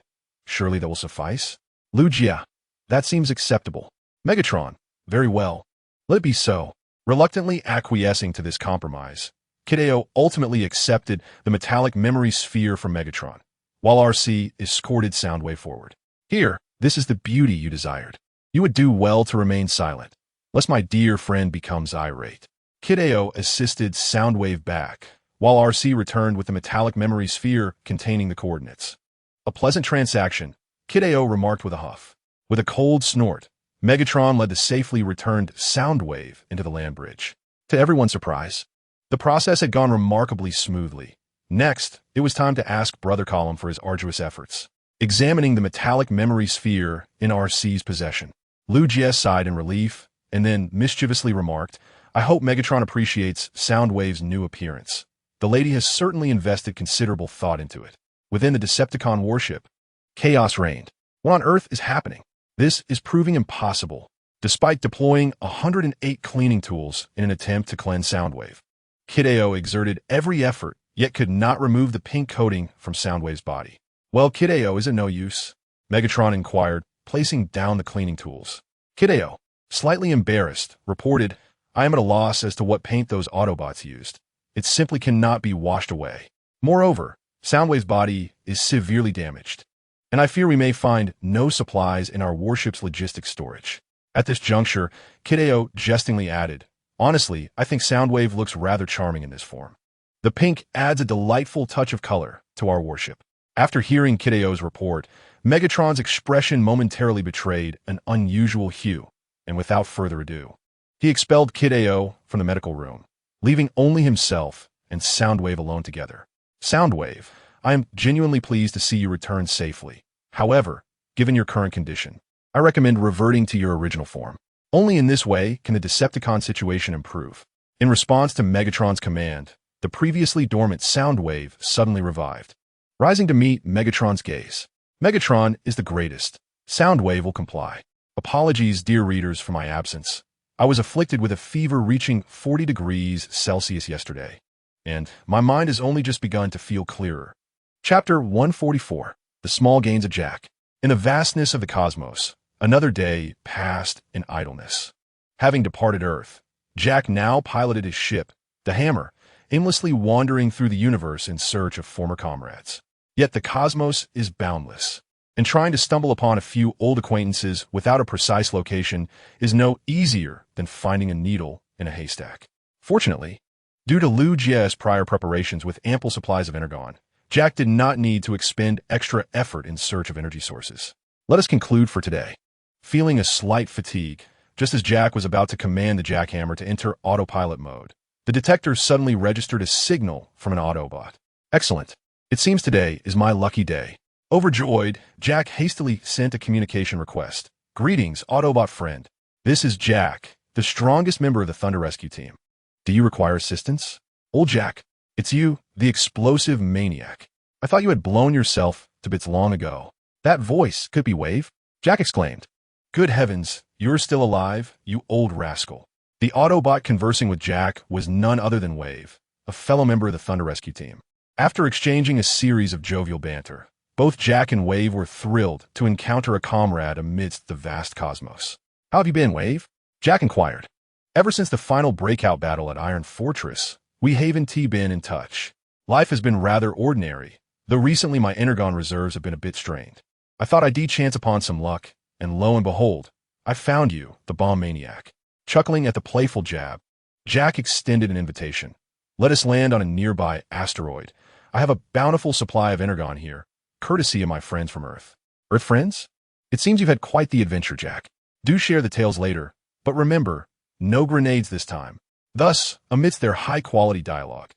Surely that will suffice? Lu Jie, that seems acceptable. Megatron, very well. Let it be so. Reluctantly acquiescing to this compromise, Kid AO ultimately accepted the metallic memory sphere from Megatron, while RC escorted Soundwave forward. Here, this is the beauty you desired. You would do well to remain silent, lest my dear friend becomes irate. Kid AO assisted Soundwave back, while RC returned with the metallic memory sphere containing the coordinates. A pleasant transaction, Kid AO remarked with a huff. With a cold snort, Megatron led the safely returned Soundwave into the land bridge. To everyone's surprise, the process had gone remarkably smoothly. Next, it was time to ask Brother Column for his arduous efforts. Examining the metallic memory sphere in RC's possession, Lu Jie sighed in relief and then mischievously remarked, I hope Megatron appreciates Soundwave's new appearance. The lady has certainly invested considerable thought into it. Within the Decepticon warship, chaos reigned. What on earth is happening? This is proving impossible, despite deploying 108 cleaning tools in an attempt to cleanse Soundwave. Kid AO exerted every effort, yet could not remove the pink coating from Soundwave's body. Well, Kid AO is of no use, Megatron inquired, placing down the cleaning tools. Kid AO, slightly embarrassed, reported, I am at a loss as to what paint those Autobots used. It simply cannot be washed away. Moreover, Soundwave's body is severely damaged, and I fear we may find no supplies in our warship's logistics storage. At this juncture, Kid AO jestingly added, Honestly, I think Soundwave looks rather charming in this form. The pink adds a delightful touch of color to our warship. After hearing Kid AO's report, Megatron's expression momentarily betrayed an unusual hue, and without further ado, he expelled Kid AO from the medical room, leaving only himself and Soundwave alone together. Soundwave, I am genuinely pleased to see you return safely. However, given your current condition, I recommend reverting to your original form. Only in this way can the Decepticon situation improve. In response to Megatron's command, the previously dormant sound wave suddenly revived, rising to meet Megatron's gaze. Megatron is the greatest. Soundwave will comply. Apologies, dear readers, for my absence. I was afflicted with a fever reaching 40 degrees Celsius yesterday, and my mind has only just begun to feel clearer. Chapter 144. The Small Gains of Jack. In the vastness of the cosmos, another day passed in idleness. Having departed Earth, Jack now piloted his ship, the Hammer, aimlessly wandering through the universe in search of former comrades. Yet the cosmos is boundless, and trying to stumble upon a few old acquaintances without a precise location is no easier than finding a needle in a haystack. Fortunately, due to Liu Jie's prior preparations with ample supplies of energon, Jack did not need to expend extra effort in search of energy sources. Let us conclude for today. Feeling a slight fatigue, just as Jack was about to command the jackhammer to enter autopilot mode, the detector suddenly registered a signal from an Autobot. Excellent. It seems today is my lucky day. Overjoyed, Jack hastily sent a communication request. Greetings, Autobot friend. This is Jack, the strongest member of the Thunder Rescue team. Do you require assistance? Old Jack, it's you, the explosive maniac. I thought you had blown yourself to bits long ago. That voice could be Wave? Jack exclaimed. Good heavens, you're still alive, you old rascal. The Autobot conversing with Jack was none other than Wave, a fellow member of the Thunder Rescue team. After exchanging a series of jovial banter, both Jack and Wave were thrilled to encounter a comrade amidst the vast cosmos. How have you been, Wave? Jack inquired. Ever since the final breakout battle at Iron Fortress, we haven't been in touch. Life has been rather ordinary, though recently my energon reserves have been a bit strained. I thought I'd chance upon some luck, and lo and behold, I found you, the bomb maniac. Chuckling at the playful jab, Jack extended an invitation. Let us land on a nearby asteroid. I have a bountiful supply of energon here, courtesy of my friends from Earth. Earth friends? It seems you've had quite the adventure, Jack. Do share the tales later, but remember, no grenades this time. Thus, amidst their high-quality dialogue,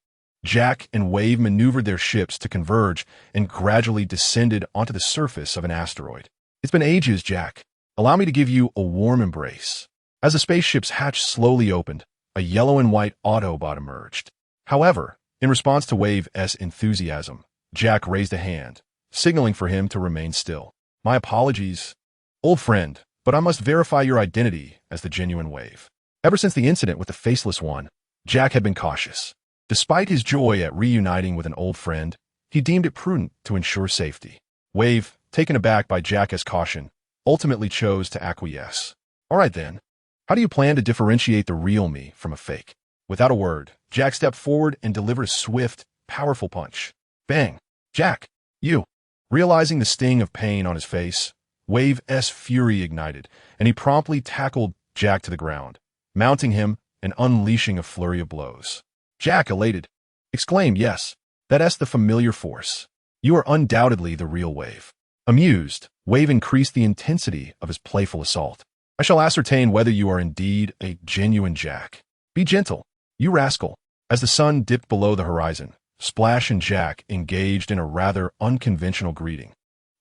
Jack and Wave maneuvered their ships to converge and gradually descended onto the surface of an asteroid. It's been ages, Jack. Allow me to give you a warm embrace. As the spaceship's hatch slowly opened, a yellow and white Autobot emerged. However, in response to Wave's enthusiasm, Jack raised a hand, signaling for him to remain still. My apologies, old friend, but I must verify your identity as the genuine Wave. Ever since the incident with the Faceless One, Jack had been cautious. Despite his joy at reuniting with an old friend, he deemed it prudent to ensure safety. Wave, taken aback by Jack's caution, ultimately chose to acquiesce. All right then, how do you plan to differentiate the real me from a fake? Without a word, Jack stepped forward and delivered a swift, powerful punch. Bang! Jack, you! Realizing the sting of pain on his face, Wave's fury ignited, and he promptly tackled Jack to the ground, mounting him and unleashing a flurry of blows. Jack, elated, exclaimed, yes, that's the familiar force. You are undoubtedly the real Wave. Amused, Wave increased the intensity of his playful assault. I shall ascertain whether you are indeed a genuine Jack. Be gentle, you rascal. As the sun dipped below the horizon, Splash and Jack engaged in a rather unconventional greeting,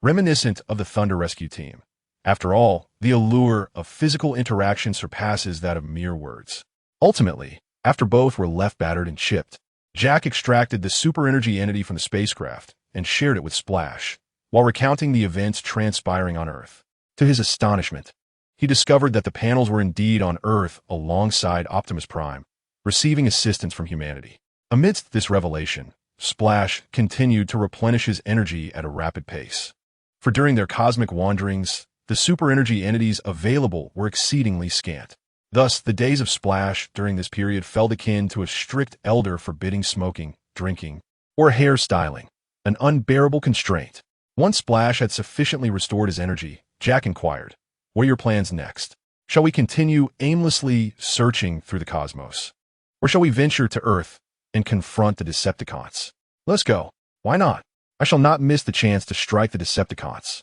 reminiscent of the Thunder Rescue team. After all, the allure of physical interaction surpasses that of mere words. Ultimately, after both were left battered and chipped, Jack extracted the super energy entity from the spacecraft and shared it with Splash, while recounting the events transpiring on Earth. To his astonishment, he discovered that the panels were indeed on Earth alongside Optimus Prime, receiving assistance from humanity. Amidst this revelation, Splash continued to replenish his energy at a rapid pace. For during their cosmic wanderings, the super energy entities available were exceedingly scant. Thus, the days of Splash during this period felt akin to a strict elder forbidding smoking, drinking, or hairstyling, an unbearable constraint. Once Splash had sufficiently restored his energy, Jack inquired, what are your plans next? Shall we continue aimlessly searching through the cosmos? Or shall we venture to Earth and confront the Decepticons? Let's go. Why not? I shall not miss the chance to strike the Decepticons.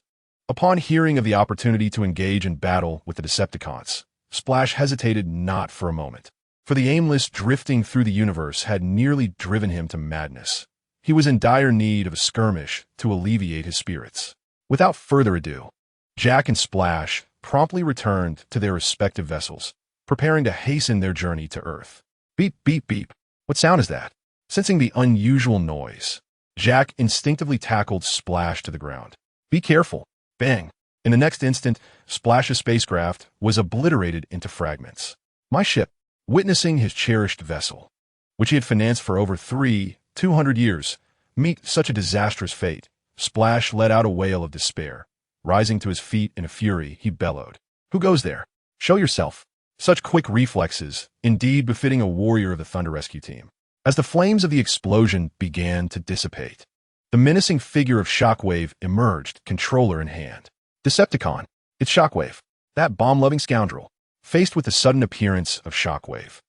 Upon hearing of the opportunity to engage in battle with the Decepticons, Splash hesitated not for a moment, for the aimless drifting through the universe had nearly driven him to madness. He was in dire need of a skirmish to alleviate his spirits. Without further ado, Jack and Splash promptly returned to their respective vessels, preparing to hasten their journey to Earth. Beep, beep, beep. What sound is that? Sensing the unusual noise, Jack instinctively tackled Splash to the ground. Be careful. Bang. In the next instant, Splash's spacecraft was obliterated into fragments. My ship, witnessing his cherished vessel, which he had financed for over 200 years, meet such a disastrous fate, Splash let out a wail of despair. Rising to his feet in a fury, he bellowed. Who goes there? Show yourself. Such quick reflexes, indeed befitting a warrior of the Thunder Rescue Team. As the flames of the explosion began to dissipate, the menacing figure of Shockwave emerged, controller in hand. Decepticon, it's Shockwave, that bomb-loving scoundrel. Faced with the sudden appearance of Shockwave,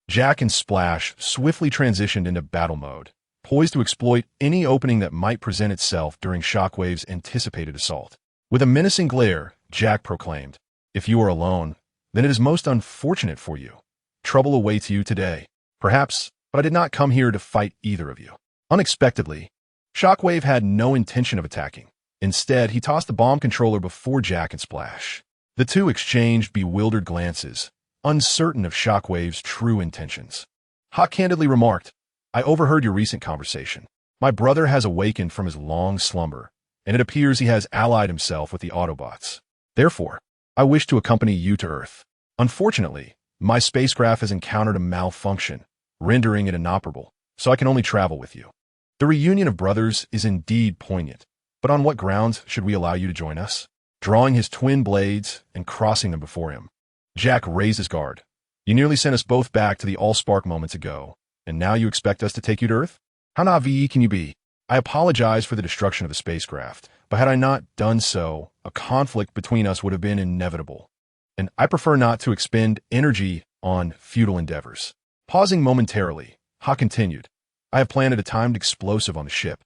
Jack and Splash swiftly transitioned into battle mode, poised to exploit any opening that might present itself during Shockwave's anticipated assault. With a menacing glare, Jack proclaimed, "If you are alone, then it is most unfortunate for you. Trouble awaits you today. Perhaps, but I did not come here to fight either of you." Unexpectedly, Shockwave had no intention of attacking. Instead, he tossed the bomb controller before Jack and Splash. The two exchanged bewildered glances, uncertain of Shockwave's true intentions. Hawk candidly remarked, "I overheard your recent conversation. My brother has awakened from his long slumber, and it appears he has allied himself with the Autobots. Therefore, I wish to accompany you to Earth. Unfortunately, my spacecraft has encountered a malfunction, rendering it inoperable, so I can only travel with you. The reunion of brothers is indeed poignant, but on what grounds should we allow you to join us?" Drawing his twin blades and crossing them before him, Jack raised his guard. "You nearly sent us both back to the Allspark moments ago, and now you expect us to take you to Earth? How naive can you be? I apologize for the destruction of the spacecraft, but had I not done so, a conflict between us would have been inevitable, and I prefer not to expend energy on futile endeavors." Pausing momentarily, Hawk continued, "I have planted a timed explosive on the ship,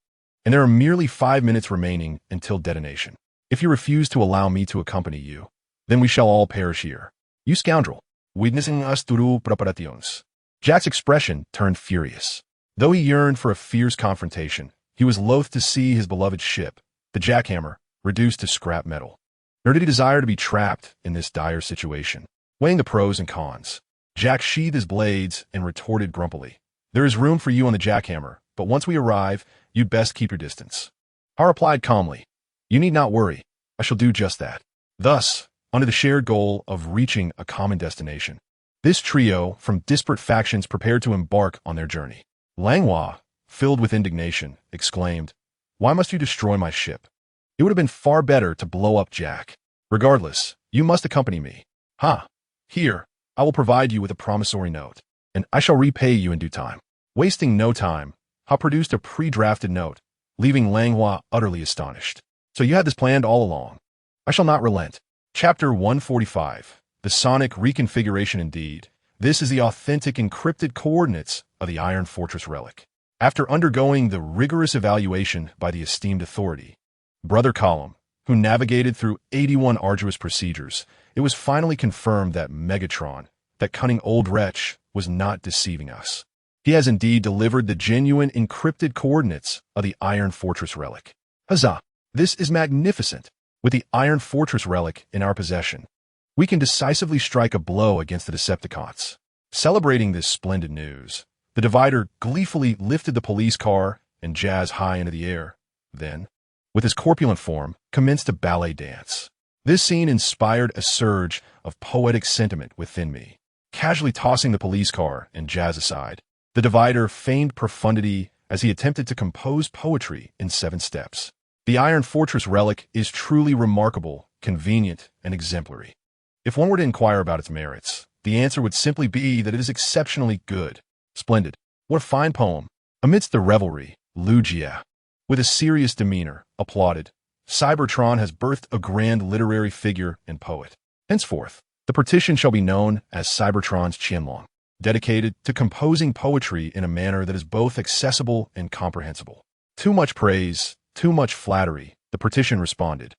and there are merely 5 minutes remaining until detonation. If you refuse to allow me to accompany you, then we shall all perish here. You scoundrel, witnessing us through preparations." Jack's expression turned furious. Though he yearned for a fierce confrontation, he was loath to see his beloved ship, the Jackhammer, reduced to scrap metal. Nor did he desire to be trapped in this dire situation. Weighing the pros and cons, Jack sheathed his blades and retorted grumpily, "There is room for you on the Jackhammer, but once we arrive, you'd best keep your distance." I replied calmly, "You need not worry. I shall do just that." Thus, under the shared goal of reaching a common destination, this trio from disparate factions prepared to embark on their journey. Langlois, filled with indignation, exclaimed, "Why must you destroy my ship? It would have been far better to blow up Jack. Regardless, you must accompany me. Here, I will provide you with a promissory note, and I shall repay you in due time." Wasting no time, Ha produced a pre-drafted note, leaving Langlois utterly astonished. "So you had this planned all along. I shall not relent." Chapter 145. The Sonic Reconfiguration. Indeed, this is the authentic encrypted coordinates of the Iron Fortress relic. After undergoing the rigorous evaluation by the esteemed authority, Brother Column, who navigated through 81 arduous procedures, it was finally confirmed that Megatron, that cunning old wretch, was not deceiving us. He has indeed delivered the genuine encrypted coordinates of the Iron Fortress relic. Huzzah! This is magnificent. With the Iron Fortress relic in our possession, we can decisively strike a blow against the Decepticons. Celebrating this splendid news, the Divider gleefully lifted the police car and Jazz high into the air. Then, with his corpulent form, commenced a ballet dance. This scene inspired a surge of poetic sentiment within me. Casually tossing the police car and Jazz aside, the Divider feigned profundity as he attempted to compose poetry in 7 steps. The Iron Fortress relic is truly remarkable, convenient, and exemplary. If one were to inquire about its merits, the answer would simply be that it is exceptionally good. Splendid. What a fine poem. Amidst the revelry, Lugia, with a serious demeanor, applauded. Cybertron has birthed a grand literary figure and poet. Henceforth, the petition shall be known as Cybertron's Qianlong, dedicated to composing poetry in a manner that is both accessible and comprehensible. Too much praise, too much flattery, the petition responded,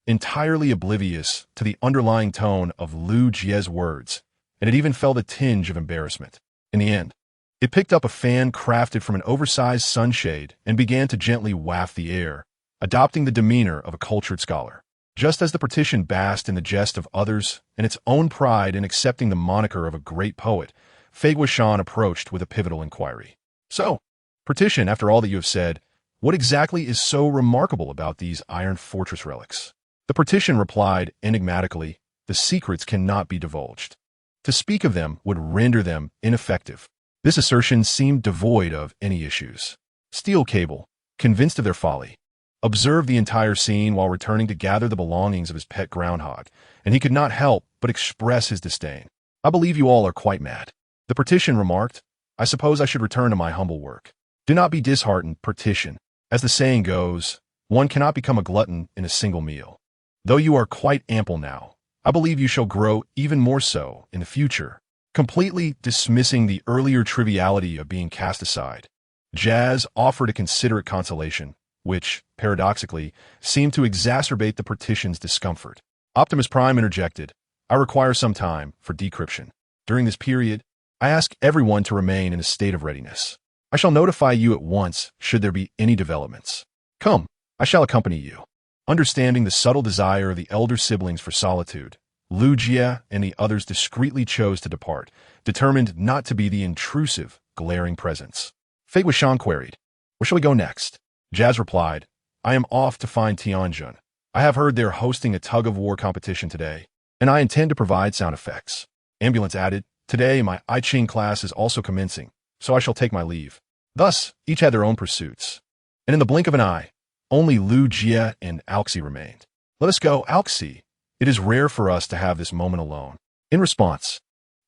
entirely oblivious to the underlying tone of Lu Jie's words, and it even felt a tinge of embarrassment. In the end, it picked up a fan crafted from an oversized sunshade and began to gently waft the air, adopting the demeanor of a cultured scholar. Just as the petition basked in the jest of others and its own pride in accepting the moniker of a great poet, Feigwa-shan approached with a pivotal inquiry. So, petition, after all that you have said, what exactly is so remarkable about these Iron Fortress relics? The petition replied enigmatically, the secrets cannot be divulged. To speak of them would render them ineffective. This assertion seemed devoid of any issues. Steel Cable, convinced of their folly, observed the entire scene while returning to gather the belongings of his pet groundhog, and he could not help but express his disdain. I believe you all are quite mad. The petition remarked, I suppose I should return to my humble work. Do not be disheartened, petition. As the saying goes, one cannot become a glutton in a single meal. Though you are quite ample now, I believe you shall grow even more so in the future. Completely dismissing the earlier triviality of being cast aside, Jazz offered a considerate consolation, which, paradoxically, seemed to exacerbate the petition's discomfort. Optimus Prime interjected, I require some time for decryption. During this period, I ask everyone to remain in a state of readiness. I shall notify you at once should there be any developments. Come, I shall accompany you. Understanding the subtle desire of the elder siblings for solitude, Lu Jie and the others discreetly chose to depart, determined not to be the intrusive, glaring presence. Feigwa-shan queried, where shall we go next? Jazz replied, I am off to find Tianjun. I have heard they're hosting a tug-of-war competition today, and I intend to provide sound effects. Ambulance added, today my I Ching class is also commencing, so I shall take my leave. Thus, each had their own pursuits. And in the blink of an eye, only Lu Jie and Alxi remained. Let us go, Alxi. It is rare for us to have this moment alone. In response,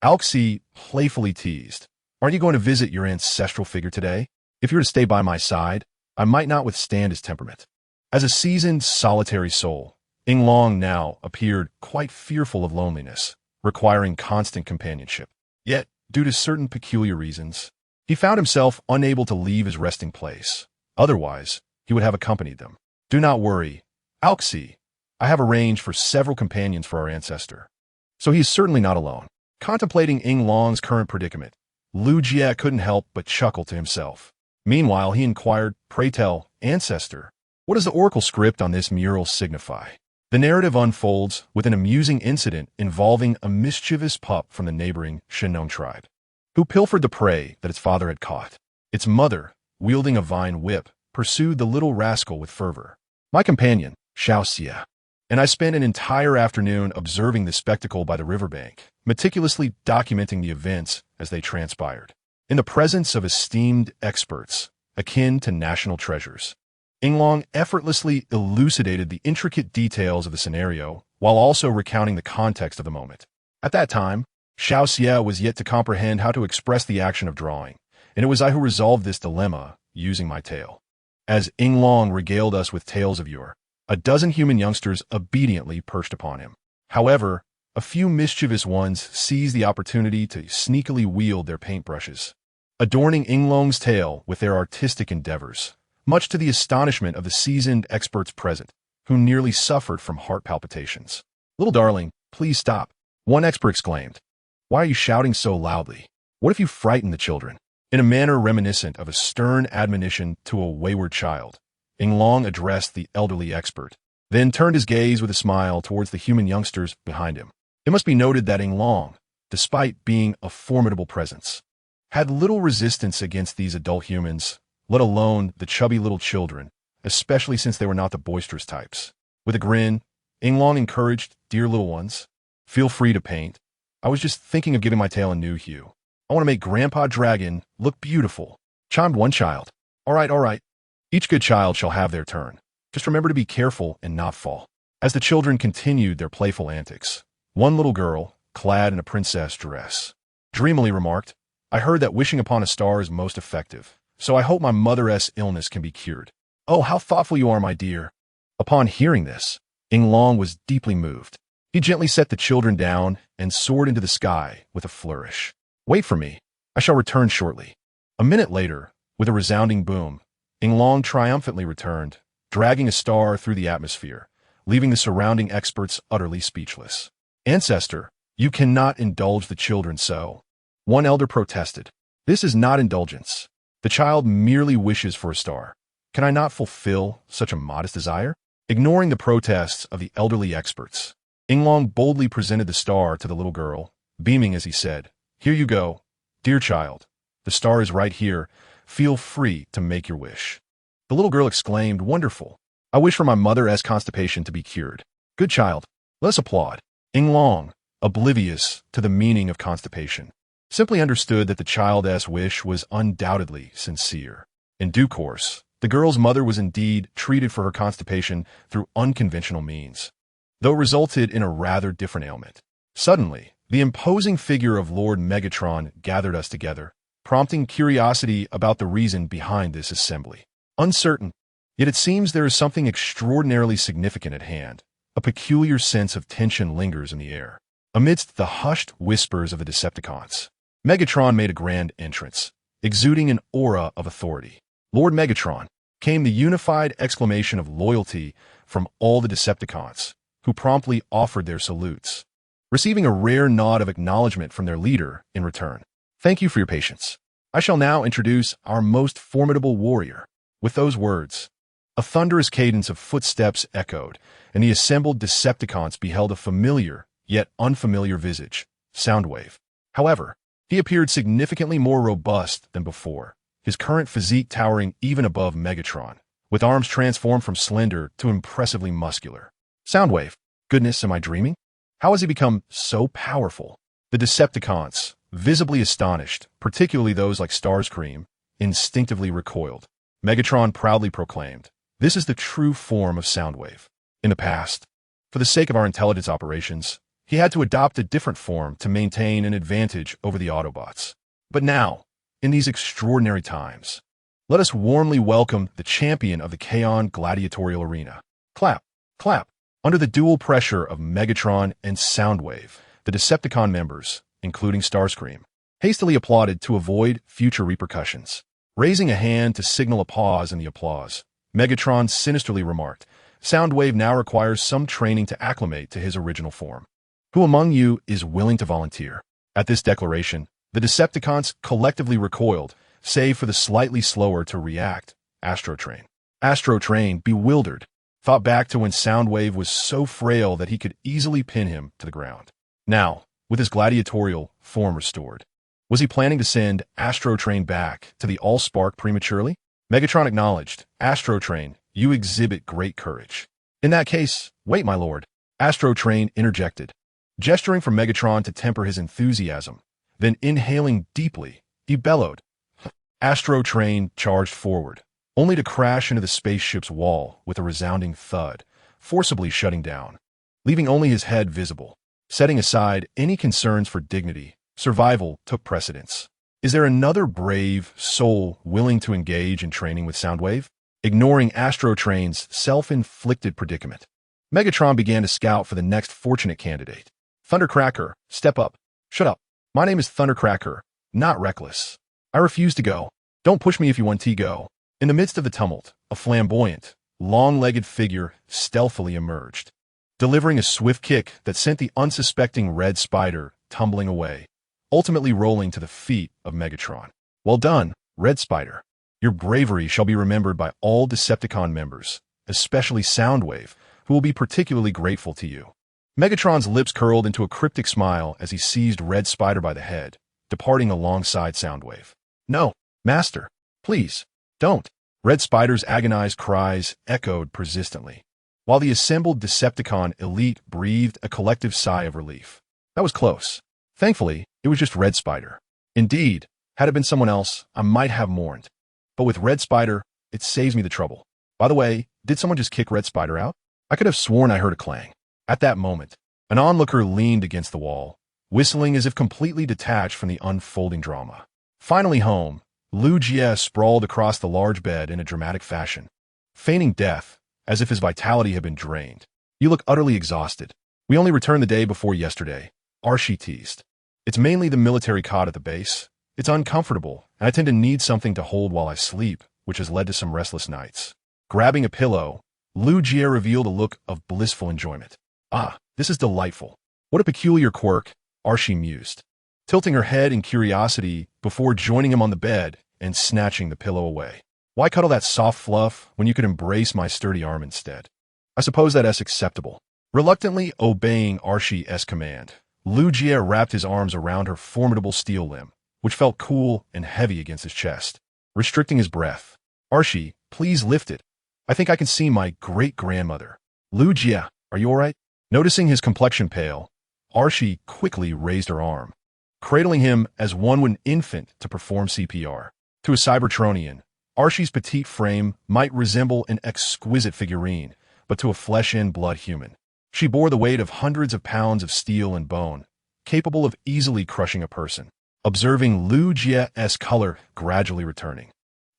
Alxi playfully teased, aren't you going to visit your ancestral figure today? If you were to stay by my side, I might not withstand his temperament. As a seasoned, solitary soul, Ying Long now appeared quite fearful of loneliness, requiring constant companionship. Yet, due to certain peculiar reasons, he found himself unable to leave his resting place. Otherwise, he would have accompanied them. Do not worry, Alxi. I have arranged for several companions for our ancestor. So he is certainly not alone. Contemplating Ying Long's current predicament, Lu Jie couldn't help but chuckle to himself. Meanwhile, he inquired, pray tell, ancestor, what does the oracle script on this mural signify? The narrative unfolds with an amusing incident involving a mischievous pup from the neighboring Shinong tribe, who pilfered the prey that its father had caught. Its mother, wielding a vine whip, pursued the little rascal with fervor. My companion, Xiao Xia, and I spent an entire afternoon observing the spectacle by the riverbank, meticulously documenting the events as they transpired. In the presence of esteemed experts, akin to national treasures, Ying Long effortlessly elucidated the intricate details of the scenario while also recounting the context of the moment. At that time, Xiao Xia was yet to comprehend how to express the action of drawing, and it was I who resolved this dilemma using my tale. As Ying Long regaled us with tales of yore, a dozen human youngsters obediently perched upon him. However, a few mischievous ones seized the opportunity to sneakily wield their paintbrushes, adorning Ying Long's tale with their artistic endeavors, much to the astonishment of the seasoned experts present, who nearly suffered from heart palpitations. Little darling, please stop, one expert exclaimed. Why are you shouting so loudly? What if you frighten the children? In a manner reminiscent of a stern admonition to a wayward child, Ying Long addressed the elderly expert, then turned his gaze with a smile towards the human youngsters behind him. It must be noted that Ying Long, despite being a formidable presence, had little resistance against these adult humans, let alone the chubby little children, especially since they were not the boisterous types. With a grin, Ying Long encouraged, dear little ones, feel free to paint. I was just thinking of giving my tale a new hue. I want to make Grandpa Dragon look beautiful, chimed one child. All right. Each good child shall have their turn. Just remember to be careful and not fall. As the children continued their playful antics, one little girl, clad in a princess dress, dreamily remarked, I heard that wishing upon a star is most effective, so I hope my mother's illness can be cured. Oh, how thoughtful you are, my dear. Upon hearing this, Ying Long was deeply moved. He gently set the children down and soared into the sky with a flourish. Wait for me. I shall return shortly. A minute later, with a resounding boom, Ying Long triumphantly returned, dragging a star through the atmosphere, leaving the surrounding experts utterly speechless. Ancestor, you cannot indulge the children so. One elder protested. This is not indulgence. The child merely wishes for a star. Can I not fulfill such a modest desire? Ignoring the protests of the elderly experts, Inglong boldly presented the star to the little girl, beaming as he said, "Here you go, dear child. The star is right here. Feel free to make your wish." The little girl exclaimed, "Wonderful. I wish for my mother's constipation to be cured." "Good child. Let us applaud." Inglong, oblivious to the meaning of constipation, simply understood that the child's wish was undoubtedly sincere. In due course, the girl's mother was indeed treated for her constipation through unconventional means, though resulted in a rather different ailment. Suddenly, the imposing figure of Lord Megatron gathered us together, prompting curiosity about the reason behind this assembly. Uncertain, yet it seems there is something extraordinarily significant at hand. A peculiar sense of tension lingers in the air. Amidst the hushed whispers of the Decepticons, Megatron made a grand entrance, exuding an aura of authority. "Lord Megatron," came the unified exclamation of loyalty from all the Decepticons, who promptly offered their salutes, receiving a rare nod of acknowledgement from their leader in return. "Thank you for your patience. I shall now introduce our most formidable warrior." With those words, a thunderous cadence of footsteps echoed, and the assembled Decepticons beheld a familiar, yet unfamiliar visage, Soundwave. However, he appeared significantly more robust than before, his current physique towering even above Megatron, with arms transformed from slender to impressively muscular. Soundwave. Goodness, am I dreaming? How has he become so powerful? The Decepticons, visibly astonished, particularly those like Starscream, instinctively recoiled. Megatron proudly proclaimed, "This is the true form of Soundwave. In the past, for the sake of our intelligence operations, he had to adopt a different form to maintain an advantage over the Autobots. But now, in these extraordinary times, let us warmly welcome the champion of the Kaon gladiatorial arena." Clap, clap. Under the dual pressure of Megatron and Soundwave, the Decepticon members, including Starscream, hastily applauded to avoid future repercussions. Raising a hand to signal a pause in the applause, Megatron sinisterly remarked, "Soundwave now requires some training to acclimate to his original form. Who among you is willing to volunteer?" At this declaration, the Decepticons collectively recoiled, save for the slightly slower to react, Astrotrain. Astrotrain, bewildered, thought back to when Soundwave was so frail that he could easily pin him to the ground. Now, with his gladiatorial form restored, was he planning to send Astrotrain back to the Allspark prematurely? Megatron acknowledged, "Astrotrain, you exhibit great courage." "In that case, wait, my lord." Astrotrain interjected, gesturing for Megatron to temper his enthusiasm. Then inhaling deeply, he bellowed. Astrotrain charged forward, only to crash into the spaceship's wall with a resounding thud, forcibly shutting down, leaving only his head visible. Setting aside any concerns for dignity, survival took precedence. Is there another brave soul willing to engage in training with Soundwave? Ignoring Astrotrain's self-inflicted predicament, Megatron began to scout for the next fortunate candidate. "Thundercracker, step up." "Shut up. My name is Thundercracker, not Reckless. I refuse to go. Don't push me if you want to go." In the midst of the tumult, a flamboyant, long-legged figure stealthily emerged, delivering a swift kick that sent the unsuspecting Red Spider tumbling away, ultimately rolling to the feet of Megatron. "Well done, Red Spider. Your bravery shall be remembered by all Decepticon members, especially Soundwave, who will be particularly grateful to you." Megatron's lips curled into a cryptic smile as he seized Red Spider by the head, departing alongside Soundwave. "No, Master, please, don't." Red Spider's agonized cries echoed persistently, while the assembled Decepticon elite breathed a collective sigh of relief. That was close. Thankfully, it was just Red Spider. Indeed, had it been someone else, I might have mourned. But with Red Spider, it saves me the trouble. By the way, did someone just kick Red Spider out? I could have sworn I heard a clang. At that moment, an onlooker leaned against the wall, whistling as if completely detached from the unfolding drama. Finally home, Lou Jie sprawled across the large bed in a dramatic fashion, feigning death, as if his vitality had been drained. "You look utterly exhausted. We only returned the day before yesterday," Archie teased. "It's mainly the military cot at the base. It's uncomfortable, and I tend to need something to hold while I sleep, which has led to some restless nights." Grabbing a pillow, Lou Jie revealed a look of blissful enjoyment. "Ah, this is delightful. What a peculiar quirk," Archie mused, tilting her head in curiosity before joining him on the bed and snatching the pillow away. "Why cuddle that soft fluff when you could embrace my sturdy arm instead?" I suppose that's acceptable. Reluctantly obeying Archie's command, Lugia wrapped his arms around her formidable steel limb, which felt cool and heavy against his chest, restricting his breath. Archie, please lift it. I think I can see my great-grandmother. Lugia, are you all right? Noticing his complexion pale, Archie quickly raised her arm, cradling him as one would an infant to perform CPR. To a Cybertronian, Archie's petite frame might resemble an exquisite figurine, but to a flesh-and-blood human, she bore the weight of hundreds of pounds of steel and bone, capable of easily crushing a person. Observing Lugia's color gradually returning,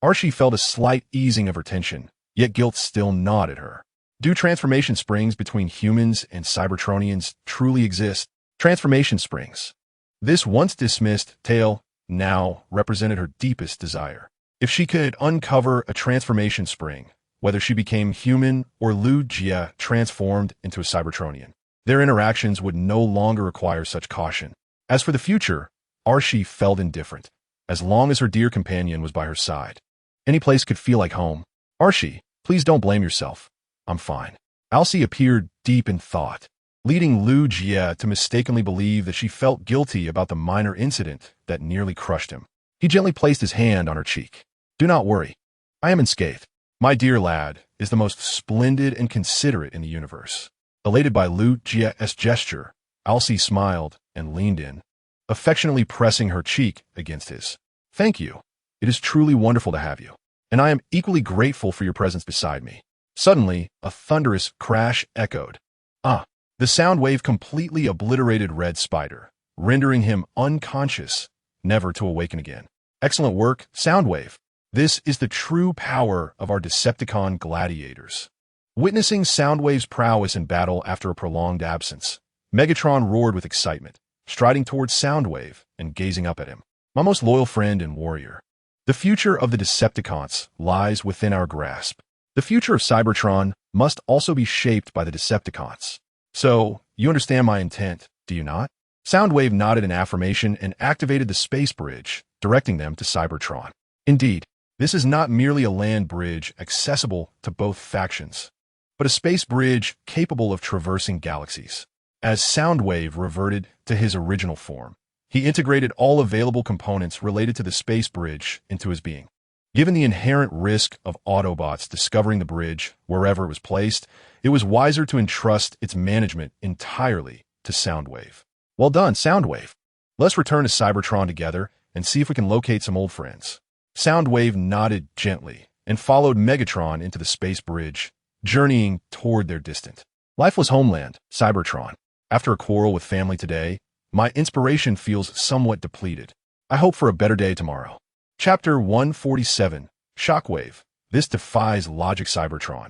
Archie felt a slight easing of her tension, yet guilt still gnawed at her. Do transformation springs between humans and Cybertronians truly exist? Transformation springs. This once dismissed tale now represented her deepest desire. If she could uncover a transformation spring, whether she became human or Lugia transformed into a Cybertronian, their interactions would no longer require such caution. As for the future, Archie felt indifferent, as long as her dear companion was by her side. Any place could feel like home. Archie, please don't blame yourself. I'm fine. Alcee appeared deep in thought, leading Lugia to mistakenly believe that she felt guilty about the minor incident that nearly crushed him. He gently placed his hand on her cheek. Do not worry. I am unscathed. My dear lad is the most splendid and considerate in the universe. Elated by Lugia's gesture, Alcee smiled and leaned in, affectionately pressing her cheek against his. Thank you. It is truly wonderful to have you, and I am equally grateful for your presence beside me. Suddenly, a thunderous crash echoed. The sound wave completely obliterated Red Spider, rendering him unconscious, never to awaken again. Excellent work, Soundwave. This is the true power of our Decepticon gladiators. Witnessing Soundwave's prowess in battle after a prolonged absence, Megatron roared with excitement, striding towards Soundwave and gazing up at him. My most loyal friend and warrior. The future of the Decepticons lies within our grasp. The future of Cybertron must also be shaped by the Decepticons. So, you understand my intent, do you not? Soundwave nodded in affirmation and activated the space bridge, directing them to Cybertron. Indeed, this is not merely a land bridge accessible to both factions, but a space bridge capable of traversing galaxies. As Soundwave reverted to his original form, he integrated all available components related to the space bridge into his being. Given the inherent risk of Autobots discovering the bridge wherever it was placed, it was wiser to entrust its management entirely to Soundwave. Well done, Soundwave. Let's return to Cybertron together and see if we can locate some old friends. Soundwave nodded gently and followed Megatron into the space bridge, journeying toward their distant, lifeless homeland, Cybertron. After a quarrel with family today, my inspiration feels somewhat depleted. I hope for a better day tomorrow. Chapter 147, Shockwave. This defies logic, Cybertron.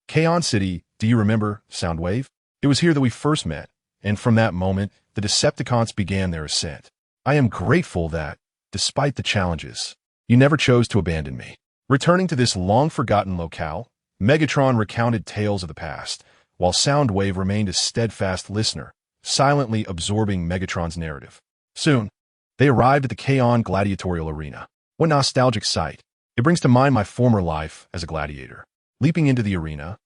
Kaon City, do you remember, Soundwave? It was here that we first met, and from that moment, the Decepticons began their ascent. I am grateful that, despite the challenges, you never chose to abandon me. Returning to this long-forgotten locale, Megatron recounted tales of the past, while Soundwave remained a steadfast listener, silently absorbing Megatron's narrative. Soon, they arrived at the Kaon Gladiatorial Arena. What nostalgic sight. It brings to mind my former life as a gladiator. Leaping into the arena,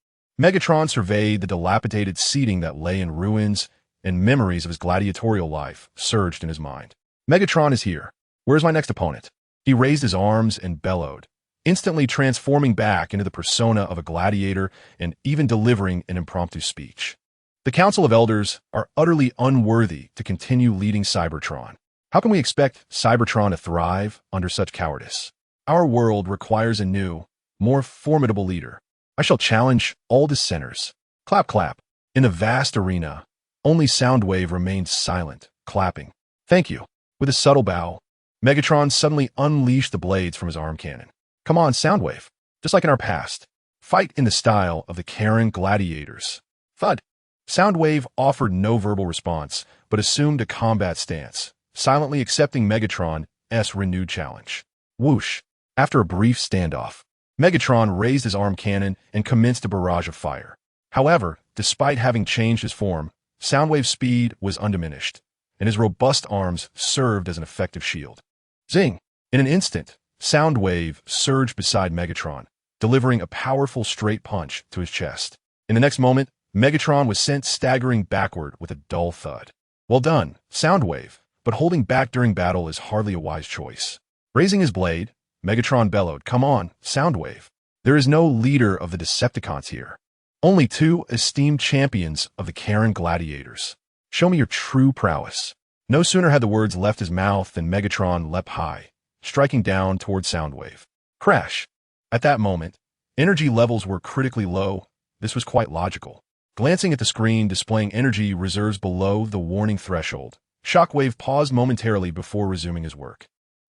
Megatron surveyed the dilapidated seating that lay in ruins, and memories of his gladiatorial life surged in his mind. Megatron is here. Where's my next opponent? He raised his arms and bellowed, instantly transforming back into the persona of a gladiator and even delivering an impromptu speech. The Council of Elders are utterly unworthy to continue leading Cybertron. How can we expect Cybertron to thrive under such cowardice? Our world requires a new, more formidable leader. I shall challenge all dissenters. Clap, clap. In the vast arena, only Soundwave remained silent, clapping. Thank you. With a subtle bow, Megatron suddenly unleashed the blades from his arm cannon. Come on, Soundwave. Just like in our past. Fight in the style of the Karen gladiators. Thud. Soundwave offered no verbal response, but assumed a combat stance, silently accepting Megatron's renewed challenge. Whoosh. After a brief standoff, Megatron raised his arm cannon and commenced a barrage of fire. However, despite having changed his form, Soundwave's speed was undiminished, and his robust arms served as an effective shield. Zing! In an instant, Soundwave surged beside Megatron, delivering a powerful straight punch to his chest. In the next moment, Megatron was sent staggering backward with a dull thud. Well done, Soundwave, but holding back during battle is hardly a wise choice. Raising his blade, Megatron bellowed, "Come on, Soundwave. There is no leader of the Decepticons here. Only two esteemed champions of the Karen Gladiators. Show me your true prowess." No sooner had the words left his mouth than Megatron leapt high, striking down toward Soundwave. Crash! At that moment, energy levels were critically low. This was quite logical. Glancing at the screen displaying energy reserves below the warning threshold, Shockwave paused momentarily before resuming his work.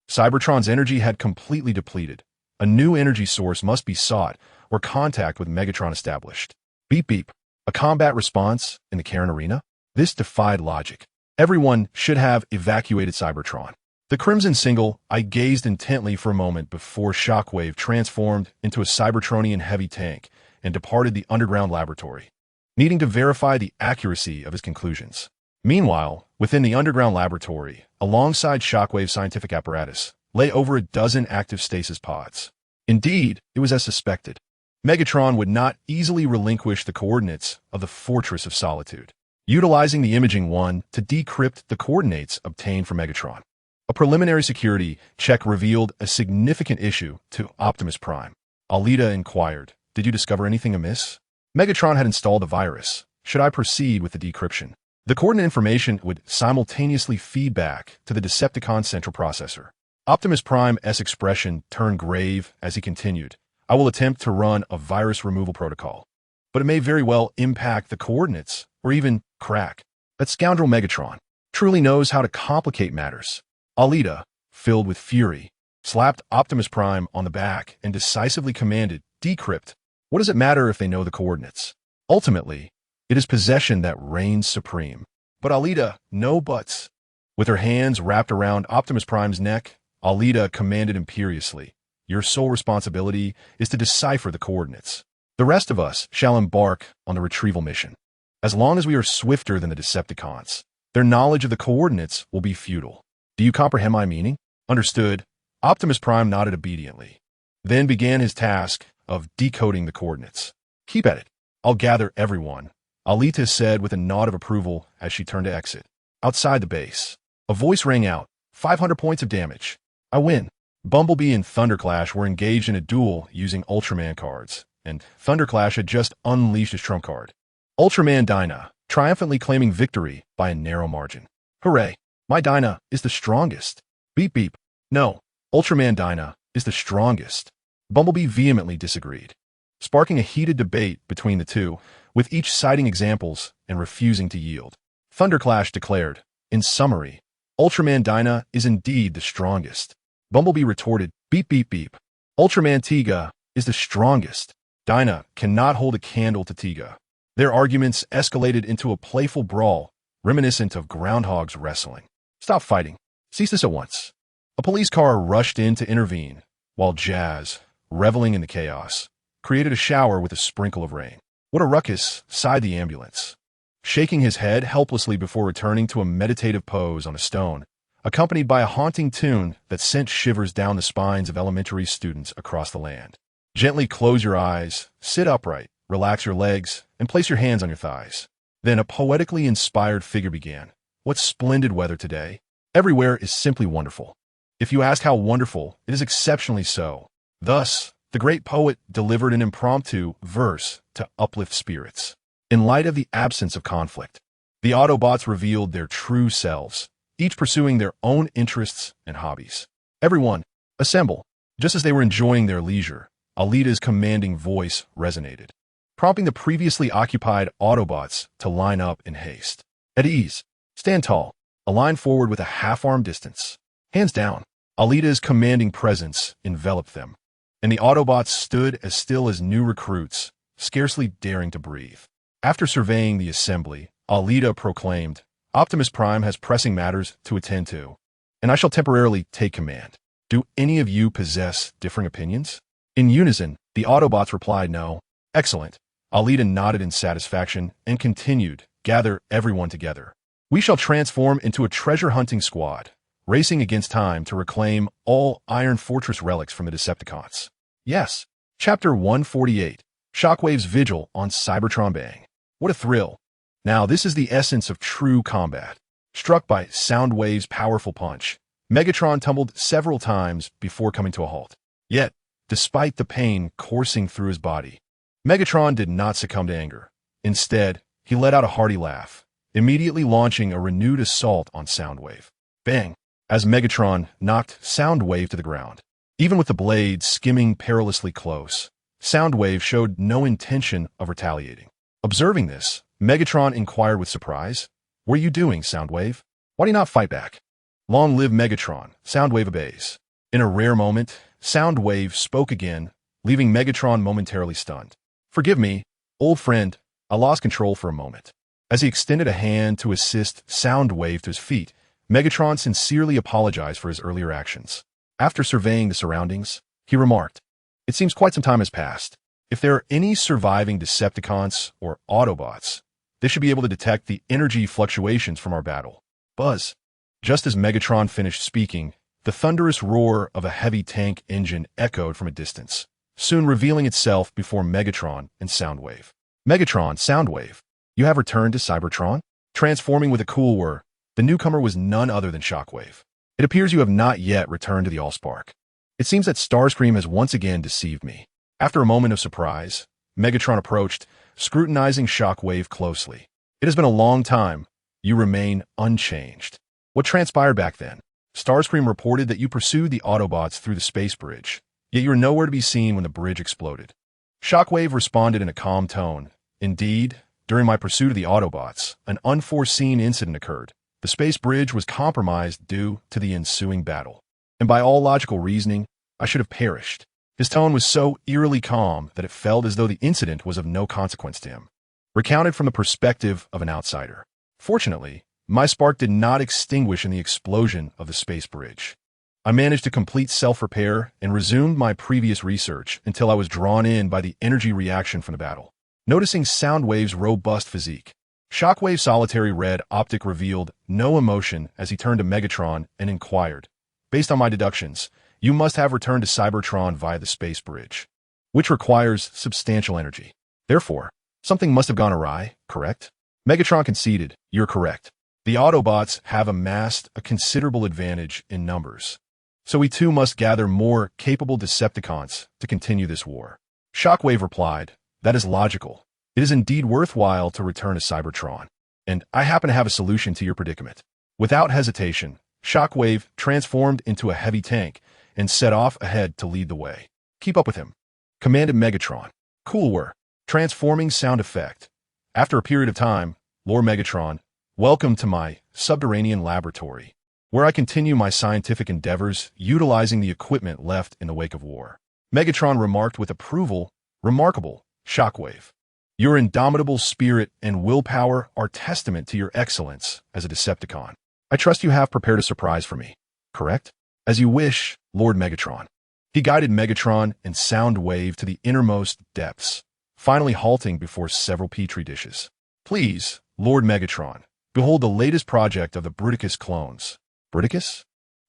Cybertron's energy had completely depleted. A new energy source must be sought or contact with Megatron established. Beep beep. A combat response in the Karen arena? This defied logic. Everyone should have evacuated Cybertron. The Crimson Single, I gazed intently for a moment before Shockwave transformed into a Cybertronian heavy tank and departed the underground laboratory, needing to verify the accuracy of his conclusions. Meanwhile, within the underground laboratory, alongside Shockwave's scientific apparatus, lay over a dozen active stasis pods. Indeed, it was as suspected. Megatron would not easily relinquish the coordinates of the Fortress of Solitude, utilizing the Imaging One to decrypt the coordinates obtained from Megatron. A preliminary security check revealed a significant issue to Optimus Prime. Alita inquired, "Did you discover anything amiss?" Megatron had installed a virus. Should I proceed with the decryption? The coordinate information would simultaneously feed back to the Decepticon central processor. Optimus Prime's expression turned grave as he continued, "I will attempt to run a virus removal protocol, but it may very well impact the coordinates or even crack. That scoundrel Megatron truly knows how to complicate matters." Alita, filled with fury, slapped Optimus Prime on the back and decisively commanded, "Decrypt. What does it matter if they know the coordinates? Ultimately, it is possession that reigns supreme." But Alita, no buts. With her hands wrapped around Optimus Prime's neck, Alita commanded imperiously, "Your sole responsibility is to decipher the coordinates. The rest of us shall embark on the retrieval mission. As long as we are swifter than the Decepticons, their knowledge of the coordinates will be futile. Do you comprehend my meaning?" "Understood." Optimus Prime nodded obediently, then began his task of decoding the coordinates. "Keep at it. I'll gather everyone," Alita said with a nod of approval as she turned to exit. Outside the base, a voice rang out, 500 points of damage. I win." Bumblebee and Thunderclash were engaged in a duel using Ultraman cards, and Thunderclash had just unleashed his trump card. Ultraman Dyna, triumphantly claiming victory by a narrow margin. "Hooray! My Dyna is the strongest." Beep beep. "No, Ultraman Dyna is the strongest." Bumblebee vehemently disagreed, sparking a heated debate between the two, with each citing examples and refusing to yield. Thunderclash declared, "In summary, Ultraman Dyna is indeed the strongest." Bumblebee retorted, "Beep beep beep. Ultraman Tiga is the strongest. Dyna cannot hold a candle to Tiga." Their arguments escalated into a playful brawl, reminiscent of groundhogs wrestling. "Stop fighting. Cease this at once." A police car rushed in to intervene, while Jazz, reveling in the chaos, created a shower with a sprinkle of rain. "What a ruckus," sighed the ambulance, shaking his head helplessly before returning to a meditative pose on a stone, accompanied by a haunting tune that sent shivers down the spines of elementary students across the land. Gently close your eyes, sit upright, relax your legs, and place your hands on your thighs. Then a poetically inspired figure began. "What splendid weather today. Everywhere is simply wonderful. If you ask how wonderful, it is exceptionally so." Thus, the great poet delivered an impromptu verse to uplift spirits. In light of the absence of conflict, the Autobots revealed their true selves, each pursuing their own interests and hobbies. "Everyone, assemble." Just as they were enjoying their leisure, Alita's commanding voice resonated, prompting the previously occupied Autobots to line up in haste. "At ease. Stand tall. Align forward with a half-arm distance. Hands down." Alita's commanding presence enveloped them, and the Autobots stood as still as new recruits, scarcely daring to breathe. After surveying the assembly, Alita proclaimed, "Optimus Prime has pressing matters to attend to, and I shall temporarily take command. Do any of you possess differing opinions?" In unison, the Autobots replied, "No." "Excellent." Alita nodded in satisfaction and continued, "Gather everyone together. We shall transform into a treasure-hunting squad, racing against time to reclaim all Iron Fortress relics from the Decepticons." Yes. Chapter 148. Shockwave's vigil on Cybertron Bang. What a thrill. Now, this is the essence of true combat. Struck by Soundwave's powerful punch, Megatron tumbled several times before coming to a halt. Yet, despite the pain coursing through his body, Megatron did not succumb to anger. Instead, he let out a hearty laugh, immediately launching a renewed assault on Soundwave. Bang! As Megatron knocked Soundwave to the ground. Even with the blade skimming perilously close, Soundwave showed no intention of retaliating. Observing this, Megatron inquired with surprise, "What are you doing, Soundwave? Why do you not fight back?" "Long live Megatron," Soundwave obeys. In a rare moment, Soundwave spoke again, leaving Megatron momentarily stunned. "Forgive me, old friend, I lost control for a moment." As he extended a hand to assist Soundwave to his feet, Megatron sincerely apologized for his earlier actions. After surveying the surroundings, he remarked, "It seems quite some time has passed. If there are any surviving Decepticons or Autobots, they should be able to detect the energy fluctuations from our battle." Buzz. Just as Megatron finished speaking, the thunderous roar of a heavy tank engine echoed from a distance, soon revealing itself before Megatron and Soundwave. "Megatron, Soundwave, you have returned to Cybertron?" Transforming with a cool whir, the newcomer was none other than Shockwave. "It appears you have not yet returned to the Allspark. It seems that Starscream has once again deceived me." After a moment of surprise, Megatron approached, scrutinizing Shockwave closely. "It has been a long time. You remain unchanged. What transpired back then?" "Starscream reported that you pursued the Autobots through the space bridge, yet you were nowhere to be seen when the bridge exploded." Shockwave responded in a calm tone, "Indeed, during my pursuit of the Autobots, an unforeseen incident occurred. The space bridge was compromised due to the ensuing battle, and by all logical reasoning, I should have perished." His tone was so eerily calm that it felt as though the incident was of no consequence to him, recounted from the perspective of an outsider. "Fortunately, my spark did not extinguish in the explosion of the space bridge. I managed to complete self-repair and resumed my previous research until I was drawn in by the energy reaction from the battle." Noticing Soundwave's robust physique, Shockwave's solitary red optic revealed no emotion as he turned to Megatron and inquired, "Based on my deductions, you must have returned to Cybertron via the space bridge, which requires substantial energy. Therefore, something must have gone awry, correct?" Megatron conceded, "You're correct. The Autobots have amassed a considerable advantage in numbers, so we too must gather more capable Decepticons to continue this war." Shockwave replied, "That is logical. It is indeed worthwhile to return to Cybertron, and I happen to have a solution to your predicament." Without hesitation, Shockwave transformed into a heavy tank and set off ahead to lead the way. "Keep up with him," commanded Megatron. Cool whir. Transforming sound effect. After a period of time, Lord Megatron, welcome to my subterranean laboratory, where I continue my scientific endeavors utilizing the equipment left in the wake of war. Megatron remarked with approval, "Remarkable, Shockwave. Your indomitable spirit and willpower are testament to your excellence as a Decepticon. I trust you have prepared a surprise for me, correct?" "As you wish, Lord Megatron." He guided Megatron and Soundwave to the innermost depths, finally halting before several petri dishes. "Please, Lord Megatron, behold the latest project of the Bruticus clones." Bruticus?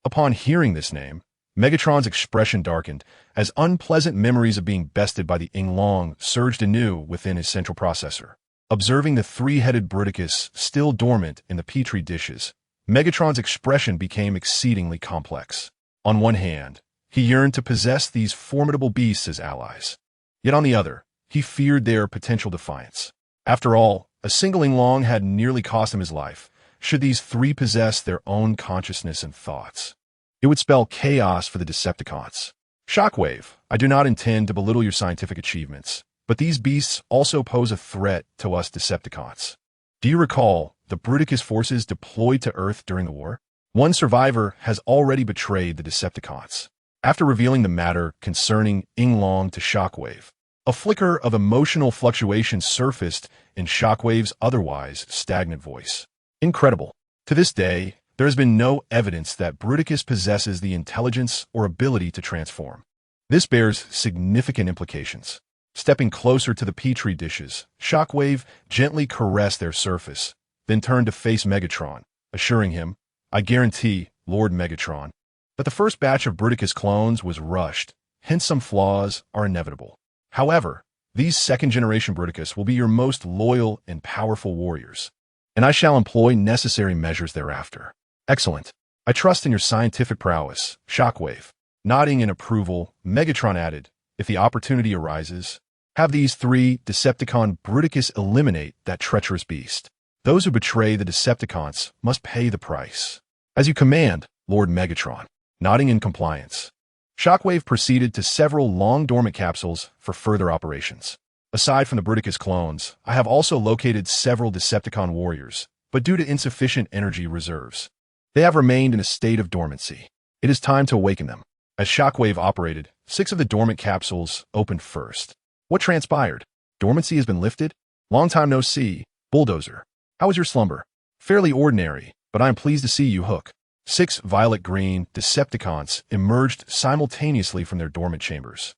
Upon hearing this name, Megatron's expression darkened as unpleasant memories of being bested by the Ing-Long surged anew within his central processor. Observing the three-headed Bruticus still dormant in the petri dishes, Megatron's expression became exceedingly complex. On one hand, he yearned to possess these formidable beasts as allies. Yet on the other, he feared their potential defiance. After all, a single Ing-Long had nearly cost him his life. Should these three possess their own consciousness and thoughts, it would spell chaos for the Decepticons. "Shockwave, I do not intend to belittle your scientific achievements, but these beasts also pose a threat to us Decepticons. Do you recall the Bruticus forces deployed to Earth during the war? One survivor has already betrayed the Decepticons." After revealing the matter concerning Ing-Long to Shockwave, a flicker of emotional fluctuation surfaced in Shockwave's otherwise stagnant voice. "Incredible. To this day, there has been no evidence that Bruticus possesses the intelligence or ability to transform. This bears significant implications." Stepping closer to the petri dishes, Shockwave gently caressed their surface, then turned to face Megatron, assuring him, "I guarantee, Lord Megatron, that the first batch of Bruticus clones was rushed, hence some flaws are inevitable. However, These second-generation Bruticus will be your most loyal and powerful warriors, and I shall employ necessary measures thereafter. Excellent. I trust in your scientific prowess, Shockwave. Nodding in approval, Megatron added, if the opportunity arises, have these 3 Decepticon Bruticus eliminate that treacherous beast. Those who betray the Decepticons must pay the price. As you command, Lord Megatron. Nodding in compliance. Shockwave proceeded to several long-dormant capsules for further operations. Aside from the Bruticus clones, I have also located several Decepticon warriors, but due to insufficient energy reserves, they have remained in a state of dormancy. It is time to awaken them. As Shockwave operated, 6 of the dormant capsules opened first. What transpired? Dormancy has been lifted? Long time no see, Bulldozer. How was your slumber? Fairly ordinary, but I am pleased to see you, Hook. 6 violet-green Decepticons emerged simultaneously from their dormant chambers,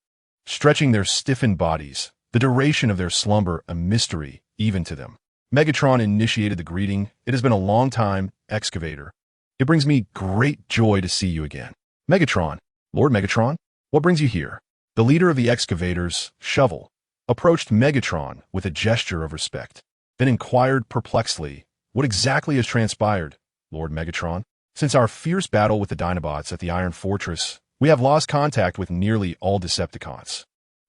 stretching their stiffened bodies, the duration of their slumber a mystery even to them. Megatron initiated the greeting. It has been a long time, Excavator. It brings me great joy to see you again. Megatron, Lord Megatron, what brings you here? The leader of the Excavators, Shovel, approached Megatron with a gesture of respect, then inquired perplexedly, what exactly has transpired, Lord Megatron? Since our fierce battle with the Dinobots at the Iron Fortress, we have lost contact with nearly all Decepticons.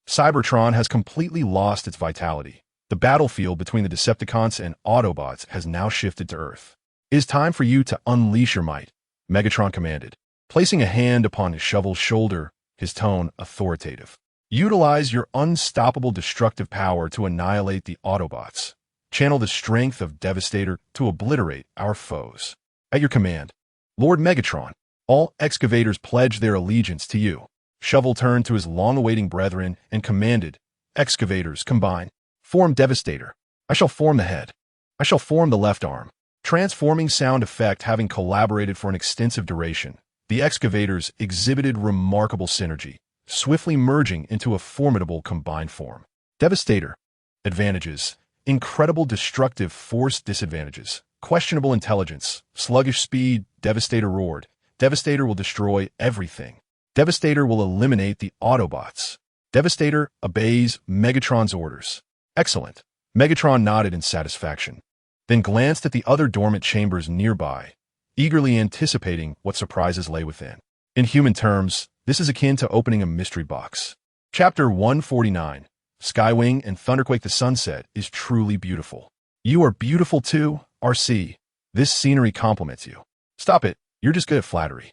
Cybertron has completely lost its vitality. The battlefield between the Decepticons and Autobots has now shifted to Earth. It is time for you to unleash your might, Megatron commanded, placing a hand upon his Shovel's shoulder, his tone authoritative. Utilize your unstoppable destructive power to annihilate the Autobots. Channel the strength of Devastator to obliterate our foes. At your command, Lord Megatron, all Excavators pledge their allegiance to you. Shovel turned to his long-awaiting brethren and commanded, Excavators, combine. Form Devastator. I shall form the head. I shall form the left arm. Transforming sound effect having collaborated for an extensive duration, the Excavators exhibited remarkable synergy, swiftly merging into a formidable combined form. Devastator. Advantages. Incredible destructive force disadvantages. Questionable intelligence. Sluggish speed. Devastator roared. Devastator will destroy everything. Devastator will eliminate the Autobots. Devastator obeys Megatron's orders. Excellent. Megatron nodded in satisfaction, then glanced at the other dormant chambers nearby, eagerly anticipating what surprises lay within. In human terms, this is akin to opening a mystery box. Chapter 149, Skywing and Thunderquake. The sunset is truly beautiful. You are beautiful too, RC. This scenery compliments you. Stop it, you're just good at flattery.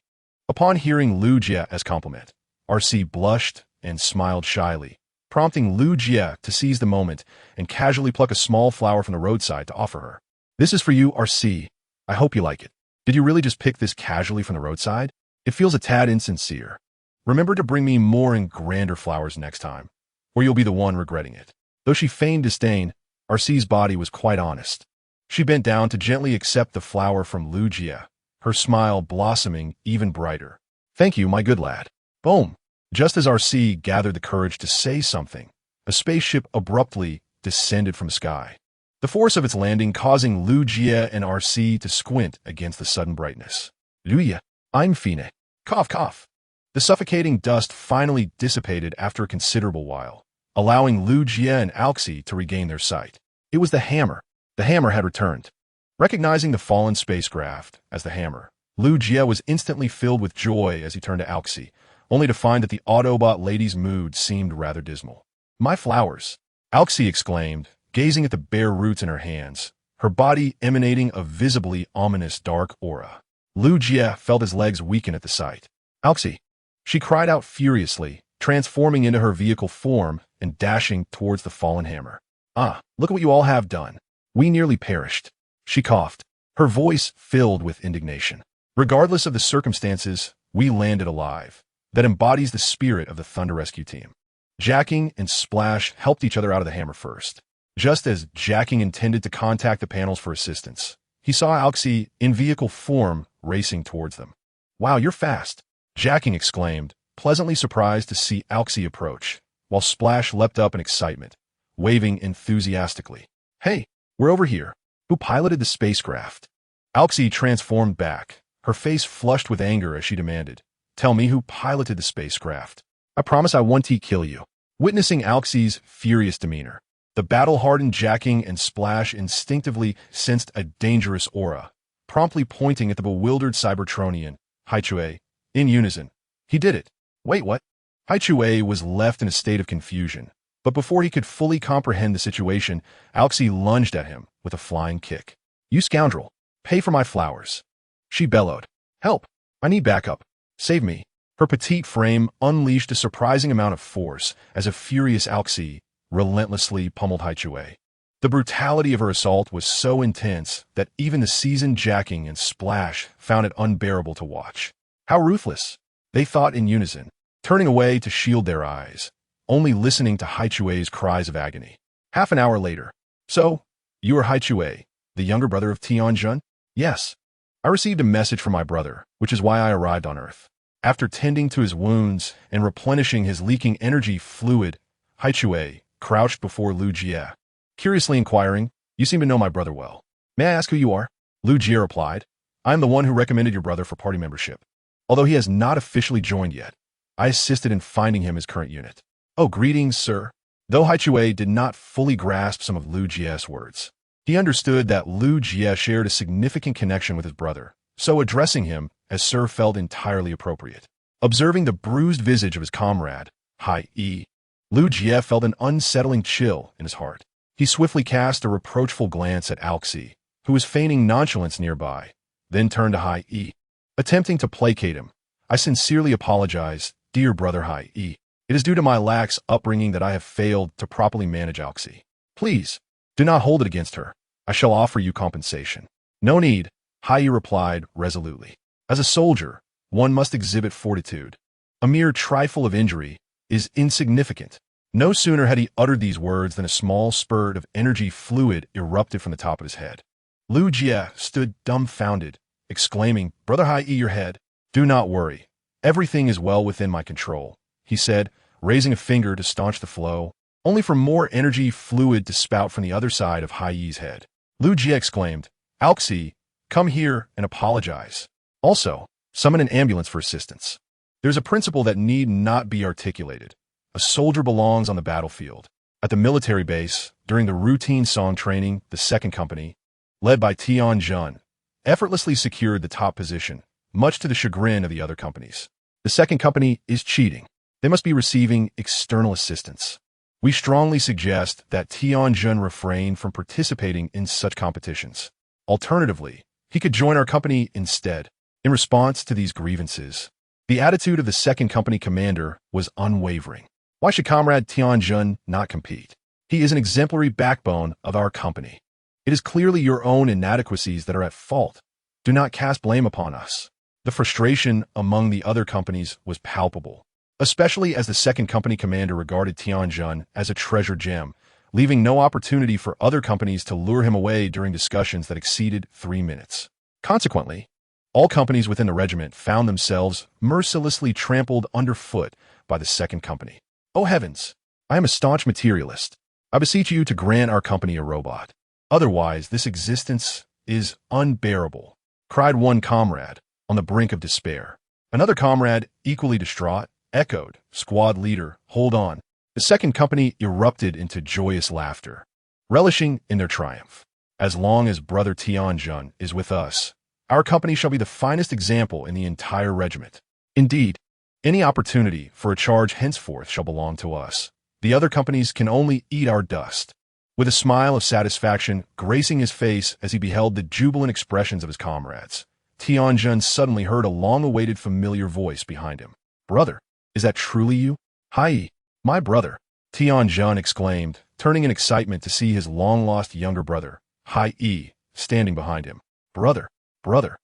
Upon hearing Lugia as compliment, RC blushed and smiled shyly, prompting Lugia to seize the moment and casually pluck a small flower from the roadside to offer her. This is for you, RC. I hope you like it. Did you really just pick this casually from the roadside? It feels a tad insincere. Remember to bring me more and grander flowers next time, or you'll be the one regretting it. Though she feigned disdain, RC's body was quite honest. She bent down to gently accept the flower from Lugia, her smile blossoming even brighter. Thank you, my good lad. Boom. Just as RC gathered the courage to say something, a spaceship abruptly descended from the sky, the force of its landing causing Lugia and RC to squint against the sudden brightness. Lugia, I'm Fine. Cough, cough. The suffocating dust finally dissipated after a considerable while, allowing Lugia and Alxi to regain their sight. It was the hammer. The hammer had returned. Recognizing the fallen spacecraft as the hammer, Lugia was instantly filled with joy as he turned to Alxi, only to find that the Autobot lady's mood seemed rather dismal. My flowers, Alxi exclaimed, gazing at the bare roots in her hands, her body emanating a visibly ominous dark aura. Lugia felt his legs weaken at the sight. Alxi, she cried out furiously, transforming into her vehicle form and dashing towards the fallen hammer. Ah, look at what you all have done. We nearly perished. She coughed, her voice filled with indignation. Regardless of the circumstances, we landed alive. That embodies the spirit of the Thunder Rescue Team. Jacking and Splash helped each other out of the hammer first. Just as Jacking intended to contact the panels for assistance, he saw Alxi in vehicle form racing towards them. Wow, you're fast, Jacking exclaimed, pleasantly surprised to see Alxi approach, while Splash leapt up in excitement, waving enthusiastically. Hey, we're over here. Who piloted the spacecraft? Alxi transformed back, her face flushed with anger as she demanded, Tell me who piloted the spacecraft. I promise I won't kill you. Witnessing Alxy's furious demeanor, the battle-hardened Jacking and Splash instinctively sensed a dangerous aura, promptly pointing at the bewildered Cybertronian, Haichue, in unison. He did it. Wait, what? Haichue was left in a state of confusion, but before he could fully comprehend the situation, Alxy lunged at him with a flying kick. You scoundrel! Pay for my flowers! She bellowed. Help! I need backup! Save me! Her petite frame unleashed a surprising amount of force as a furious Alxy relentlessly pummeled Haichue. The brutality of her assault was so intense that even the seasoned Jacking and Splash found it unbearable to watch. How ruthless! They thought in unison, turning away to shield their eyes, only listening to Haichue's cries of agony. Half an hour later. So, you are Haichue, the younger brother of Tianjun? Yes. I received a message from my brother, which is why I arrived on Earth. After tending to his wounds and replenishing his leaking energy fluid, Haichue crouched before Lu Jie, curiously inquiring, You seem to know my brother well. May I ask who you are? Lu Jie replied, I am the one who recommended your brother for party membership. Although he has not officially joined yet, I assisted in finding him his current unit. Oh, greetings, sir. Though Haichue did not fully grasp some of Lu Jie's words, he understood that Lu Jie shared a significant connection with his brother, so addressing him as sir felt entirely appropriate. Observing the bruised visage of his comrade, Hai-E, Lu Jie felt an unsettling chill in his heart. He swiftly cast a reproachful glance at Alxy, who was feigning nonchalance nearby, then turned to Hai-E. Attempting to placate him, I sincerely apologize, dear brother Hai-E. It is due to my lax upbringing that I have failed to properly manage Alxy. Please, do not hold it against her. I shall offer you compensation. No need, Hai-E replied resolutely. As a soldier, one must exhibit fortitude. A mere trifle of injury is insignificant. No sooner had he uttered these words than a small spurt of energy fluid erupted from the top of his head. Lu Jie stood dumbfounded, exclaiming, Brother Hai-E, your head. Do not worry. Everything is well within my control, he said, raising a finger to staunch the flow, only for more energy fluid to spout from the other side of Hai-E's head. Lu Jie exclaimed, Alxy, come here and apologize. Also, summon an ambulance for assistance. There's a principle that need not be articulated. A soldier belongs on the battlefield. At the military base, during the routine song training, the second company, led by Tianjun, effortlessly secured the top position, much to the chagrin of the other companies. The second company is cheating. They must be receiving external assistance. We strongly suggest that Tianjun refrain from participating in such competitions. Alternatively, he could join our company instead. In response to these grievances, the attitude of the second company commander was unwavering. Why should Comrade Tianjun not compete? He is an exemplary backbone of our company. It is clearly your own inadequacies that are at fault. Do not cast blame upon us. The frustration among the other companies was palpable, especially as the second company commander regarded Tianjun as a treasure gem, leaving no opportunity for other companies to lure him away during discussions that exceeded 3 minutes. Consequently, all companies within the regiment found themselves mercilessly trampled underfoot by the second company. Oh heavens! I am a staunch materialist. I beseech you to grant our company a robot. Otherwise, this existence is unbearable, cried one comrade, on the brink of despair. Another comrade, equally distraught, echoed, Squad leader, hold on. The second company erupted into joyous laughter, relishing in their triumph. As long as brother Tianjun is with us, our company shall be the finest example in the entire regiment. Indeed, any opportunity for a charge henceforth shall belong to us. The other companies can only eat our dust. With a smile of satisfaction gracing his face as he beheld the jubilant expressions of his comrades, Tianjun suddenly heard a long-awaited familiar voice behind him. Brother, is that truly you? Hai, my brother, Tianjun exclaimed, turning in excitement to see his long-lost younger brother, Hai, standing behind him. Brother, brother.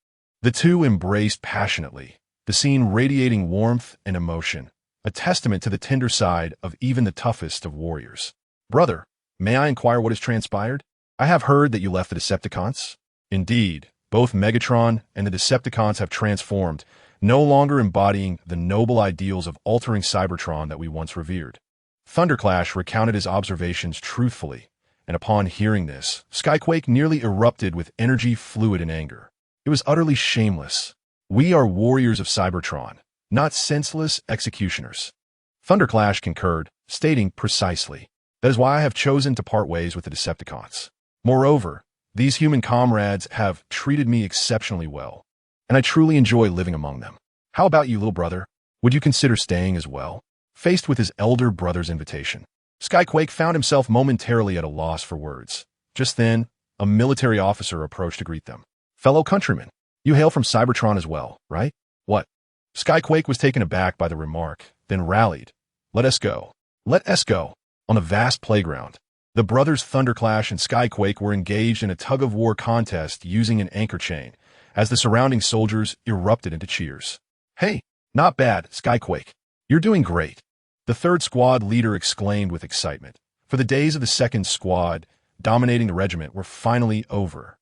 The two embraced passionately, the scene radiating warmth and emotion, a testament to the tender side of even the toughest of warriors. Brother, may I inquire what has transpired? I have heard that you left the Decepticons. Indeed, both Megatron and the Decepticons have transformed, no longer embodying the noble ideals of altering Cybertron that we once revered. Thunderclash recounted his observations truthfully, and upon hearing this, Skyquake nearly erupted with energy fluid and anger. It was utterly shameless. We are warriors of Cybertron, not senseless executioners. Thunderclash concurred, stating precisely, "That is why I have chosen to part ways with the Decepticons. Moreover, these human comrades have treated me exceptionally well, and I truly enjoy living among them. How about you, little brother? Would you consider staying as well?" Faced with his elder brother's invitation, Skyquake found himself momentarily at a loss for words. Just then, a military officer approached to greet them. "Fellow countrymen, you hail from Cybertron as well, right?" "What?" Skyquake was taken aback by the remark, then rallied. Let us go. Let us go." On the vast playground, the brothers Thunderclash and Skyquake were engaged in a tug-of-war contest using an anchor chain, as the surrounding soldiers erupted into cheers. "Hey, not bad, Skyquake. You're doing great," the third squad leader exclaimed with excitement, for the days of the second squad dominating the regiment were finally over.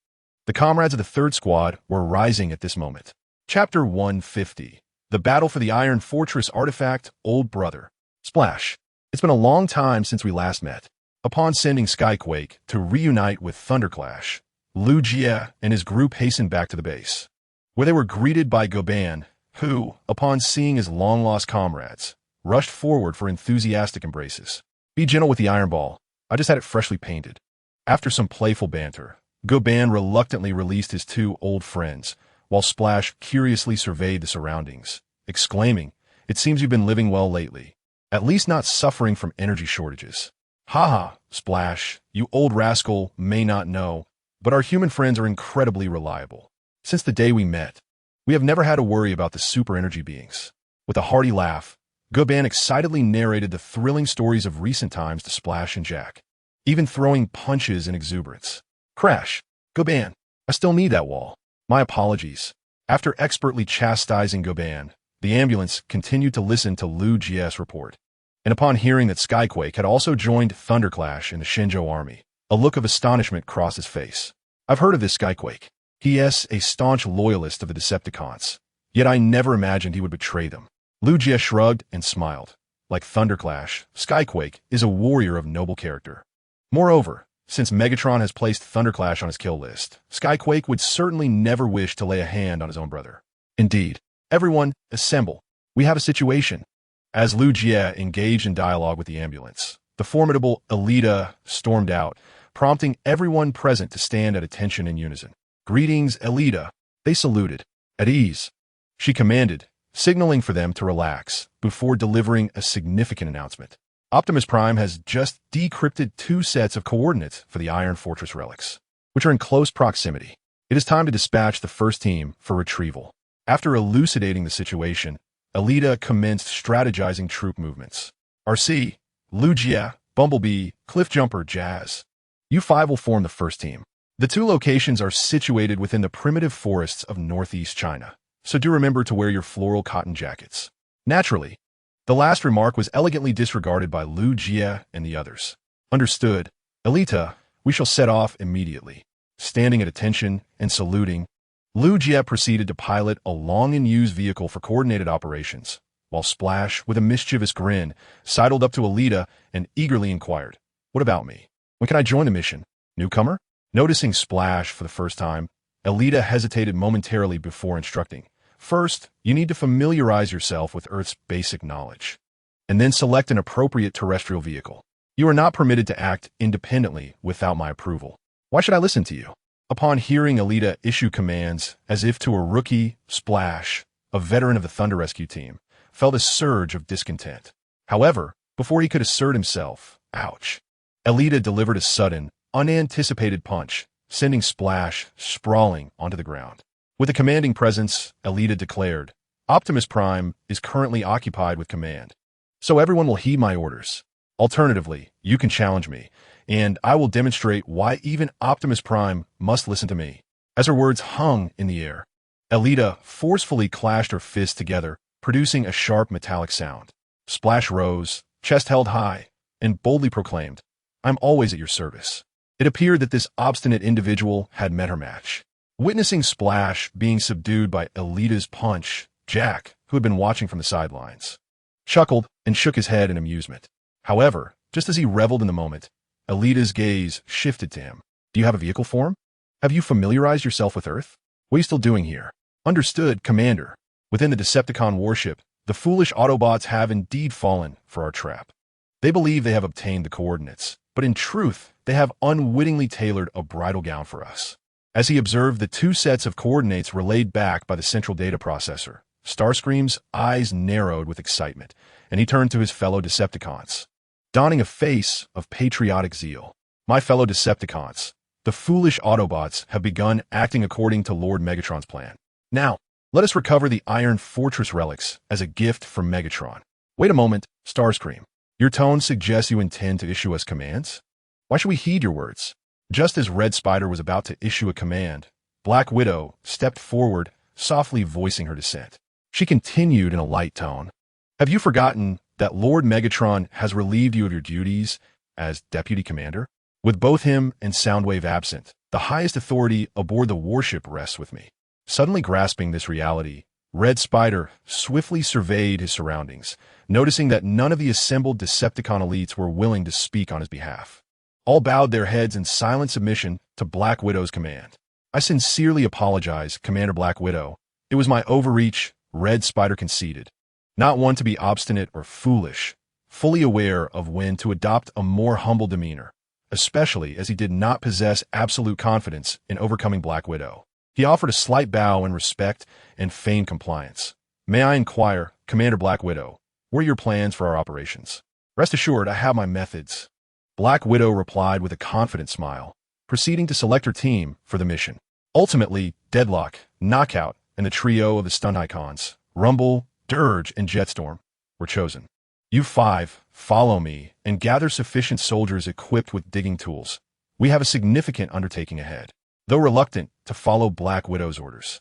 The comrades of the third squad were rising at this moment. Chapter 150. The Battle for the Iron Fortress Artifact, Old Brother. Splash. It's been a long time since we last met. Upon sending Skyquake to reunite with Thunderclash, Lu Jie and his group hastened back to the base, where they were greeted by Goban, who, upon seeing his long-lost comrades, rushed forward for enthusiastic embraces. "Be gentle with the iron ball. I just had it freshly painted." After some playful banter, Goban reluctantly released his two old friends, while Splash curiously surveyed the surroundings, exclaiming, "It seems you've been living well lately. At least not suffering from energy shortages." "Haha, Splash, you old rascal may not know, but our human friends are incredibly reliable. Since the day we met, we have never had to worry about the super energy beings." With a hearty laugh, Goban excitedly narrated the thrilling stories of recent times to Splash and Jack, even throwing punches in exuberance. "Crash, Goban, I still need that wall. My apologies." After expertly chastising Goban, the ambulance continued to listen to Lu Jie's report. And upon hearing that Skyquake had also joined Thunderclash in the Shinjo army, a look of astonishment crossed his face. "I've heard of this Skyquake. He is a staunch loyalist of the Decepticons, yet I never imagined he would betray them." Lu Jie shrugged and smiled. Like Thunderclash, Skyquake is a warrior of noble character. Moreover, since Megatron has placed Thunderclash on his kill list, Skyquake would certainly never wish to lay a hand on his own brother. Indeed, everyone, assemble. We have a situation. As Lu Jie engaged in dialogue with the ambulance, the formidable Elita stormed out, prompting everyone present to stand at attention in unison. "Greetings, Elita." They saluted. "At ease," she commanded, signaling for them to relax before delivering a significant announcement. "Optimus Prime has just decrypted 2 sets of coordinates for the Iron Fortress relics, which are in close proximity. It is time to dispatch the first team for retrieval." After elucidating the situation, Elita commenced strategizing troop movements. "RC, Lu Jie, Bumblebee, Cliffjumper, Jazz. You 5 will form the first team. The 2 locations are situated within the primitive forests of northeast China, so do remember to wear your floral cotton jackets." Naturally, the last remark was elegantly disregarded by Lu Jie and the others. "Understood. Elita, we shall set off immediately." Standing at attention and saluting, Lu Jie proceeded to pilot a long-in-use vehicle for coordinated operations, while Splash, with a mischievous grin, sidled up to Elita and eagerly inquired, "What about me? When can I join the mission? Newcomer?" Noticing Splash for the first time, Elita hesitated momentarily before instructing, "First, you need to familiarize yourself with Earth's basic knowledge, and then select an appropriate terrestrial vehicle. You are not permitted to act independently without my approval. Why should I listen to you?" Upon hearing Elita issue commands as if to a rookie, Splash, a veteran of the Thunder Rescue team, felt a surge of discontent. However, before he could assert himself, ouch, Elita delivered a sudden, unanticipated punch, sending Splash sprawling onto the ground. With a commanding presence, Elita declared, "Optimus Prime is currently occupied with command, so everyone will heed my orders. Alternatively, you can challenge me, and I will demonstrate why even Optimus Prime must listen to me." As her words hung in the air, Elita forcefully clashed her fists together, producing a sharp metallic sound. Splash rose, chest held high, and boldly proclaimed, "I'm always at your service." It appeared that this obstinate individual had met her match. Witnessing Splash being subdued by Elita's punch, Jack, who had been watching from the sidelines, chuckled and shook his head in amusement. However, just as he reveled in the moment, Elita's gaze shifted to him. "Do you have a vehicle form? Have you familiarized yourself with Earth? What are you still doing here?" "Understood, Commander. Within the Decepticon warship, the foolish Autobots have indeed fallen for our trap. They believe they have obtained the coordinates, but in truth, they have unwittingly tailored a bridal gown for us. As he observed the two sets of coordinates relayed back by the central data processor, Starscream's eyes narrowed with excitement, and he turned to his fellow Decepticons, donning a face of patriotic zeal. My fellow Decepticons, the foolish Autobots have begun acting according to Lord Megatron's plan. Now, let us recover the Iron Fortress relics as a gift from Megatron. Wait a moment, Starscream. Your tone suggests you intend to issue us commands? Why should we heed your words? Just as Red Spider was about to issue a command, Black Widow stepped forward, softly voicing her dissent. She continued in a light tone. Have you forgotten that Lord Megatron has relieved you of your duties as Deputy Commander? With both him and Soundwave absent, the highest authority aboard the warship rests with me. Suddenly grasping this reality, Red Spider swiftly surveyed his surroundings, noticing that none of the assembled Decepticon elites were willing to speak on his behalf. All bowed their heads in silent submission to Black Widow's command. I sincerely apologize, Commander Black Widow. It was my overreach, Red Spider conceded. Not one to be obstinate or foolish, fully aware of when to adopt a more humble demeanor, especially as he did not possess absolute confidence in overcoming Black Widow. He offered a slight bow in respect and feigned compliance. May I inquire, Commander Black Widow, what are your plans for our operations? Rest assured, I have my methods. Black Widow replied with a confident smile, proceeding to select her team for the mission. Ultimately, Deadlock, Knockout, and the trio of the stunt icons, Rumble, Dirge, and Jetstorm, were chosen. You five, follow me and gather sufficient soldiers equipped with digging tools. We have a significant undertaking ahead. Though reluctant to follow Black Widow's orders,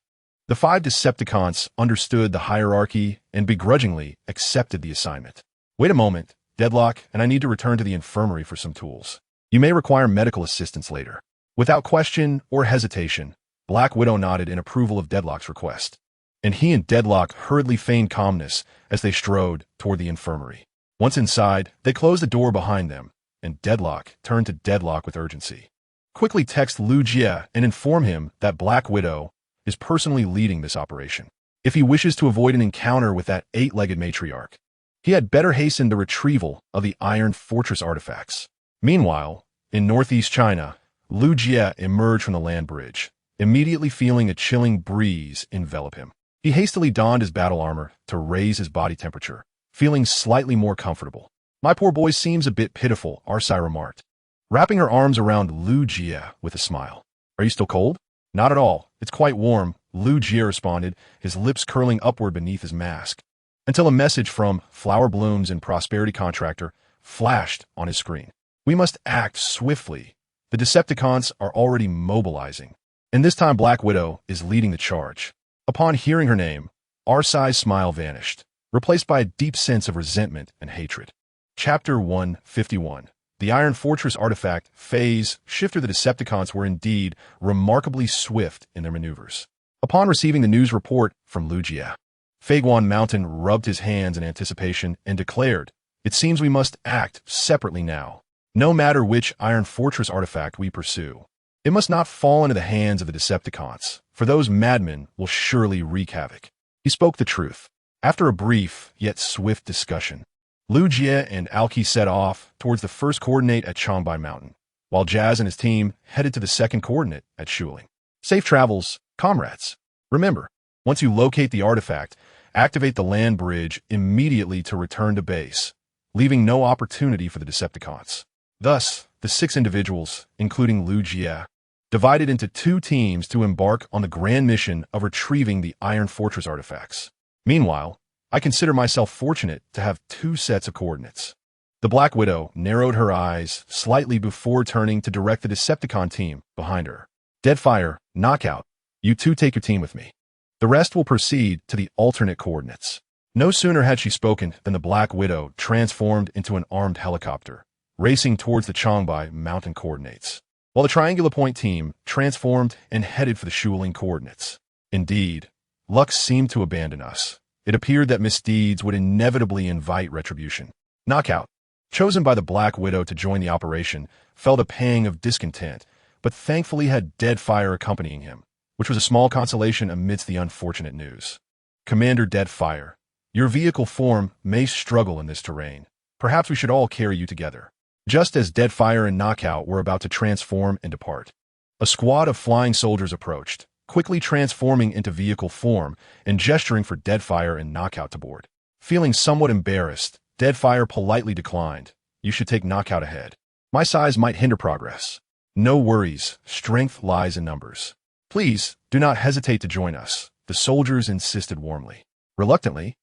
the five Decepticons understood the hierarchy and begrudgingly accepted the assignment. Wait a moment, Deadlock, and I need to return to the infirmary for some tools. You may require medical assistance later. Without question or hesitation, Black Widow nodded in approval of Deadlock's request, and he and Deadlock hurriedly feigned calmness as they strode toward the infirmary. Once inside, they closed the door behind them, and Deadlock turned to Deadlock with urgency. Quickly text Lu Jie and inform him that Black Widow is personally leading this operation. If he wishes to avoid an encounter with that eight-legged matriarch, he had better hasten the retrieval of the Iron Fortress artifacts. Meanwhile, in northeast China, Lu Jie emerged from the land bridge, immediately feeling a chilling breeze envelop him. He hastily donned his battle armor to raise his body temperature, feeling slightly more comfortable. My poor boy seems a bit pitiful, Arsai remarked, wrapping her arms around Lu Jie with a smile. Are you still cold? Not at all. It's quite warm, Lu Jie responded, his lips curling upward beneath his mask, until a message from Flower Blooms and Prosperity Contractor flashed on his screen. We must act swiftly. The Decepticons are already mobilizing, and this time Black Widow is leading the charge. Upon hearing her name, Arsai's smile vanished, replaced by a deep sense of resentment and hatred. Chapter 151. The Iron Fortress artifact phase shifter. The Decepticons were indeed remarkably swift in their maneuvers. Upon receiving the news report from Lu Jie, Faguan Mountain rubbed his hands in anticipation and declared, "It seems we must act separately now. No matter which Iron Fortress artifact we pursue, it must not fall into the hands of the Decepticons, for those madmen will surely wreak havoc." He spoke the truth. After a brief yet swift discussion, Lu Jie and Alki set off towards the first coordinate at Changbai Mountain, while Jazz and his team headed to the second coordinate at Shuling. Safe travels, comrades. Remember, once you locate the artifact, activate the land bridge immediately to return to base, leaving no opportunity for the Decepticons. Thus, the 6 individuals, including Lu Jie, divided into 2 teams to embark on the grand mission of retrieving the Iron Fortress artifacts. Meanwhile, I consider myself fortunate to have 2 sets of coordinates. The Black Widow narrowed her eyes slightly before turning to direct the Decepticon team behind her. Deadfire, Knockout, you 2 take your team with me. The rest will proceed to the alternate coordinates. No sooner had she spoken than the Black Widow transformed into an armed helicopter, racing towards the Changbai Mountain coordinates, while the Triangular Point team transformed and headed for the Shuling coordinates. Indeed, luck seemed to abandon us. It appeared that misdeeds would inevitably invite retribution. Knockout, chosen by the Black Widow to join the operation, felt a pang of discontent, but thankfully had Deadfire accompanying him, which was a small consolation amidst the unfortunate news. Commander Deadfire, your vehicle form may struggle in this terrain. Perhaps we should all carry you together. Just as Deadfire and Knockout were about to transform and depart, a squad of flying soldiers approached, quickly transforming into vehicle form and gesturing for Deadfire and Knockout to board. Feeling somewhat embarrassed, Deadfire politely declined. You should take Knockout ahead. My size might hinder progress. No worries, strength lies in numbers. Please, do not hesitate to join us, the soldiers insisted warmly. Reluctantly,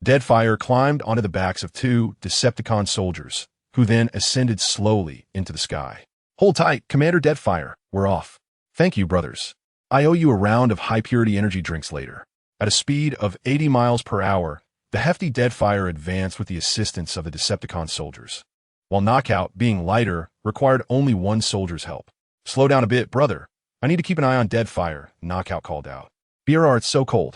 Deadfire climbed onto the backs of two Decepticon soldiers, who then ascended slowly into the sky. Hold tight, Commander Deadfire, we're off. Thank you, brothers. I owe you a round of high-purity energy drinks later. At a speed of 80 miles per hour, the hefty Deadfire advanced with the assistance of the Decepticon soldiers, while Knockout, being lighter, required only one soldier's help. Slow down a bit, brother. I need to keep an eye on Deadfire, Knockout called out. BRR, it's so cold.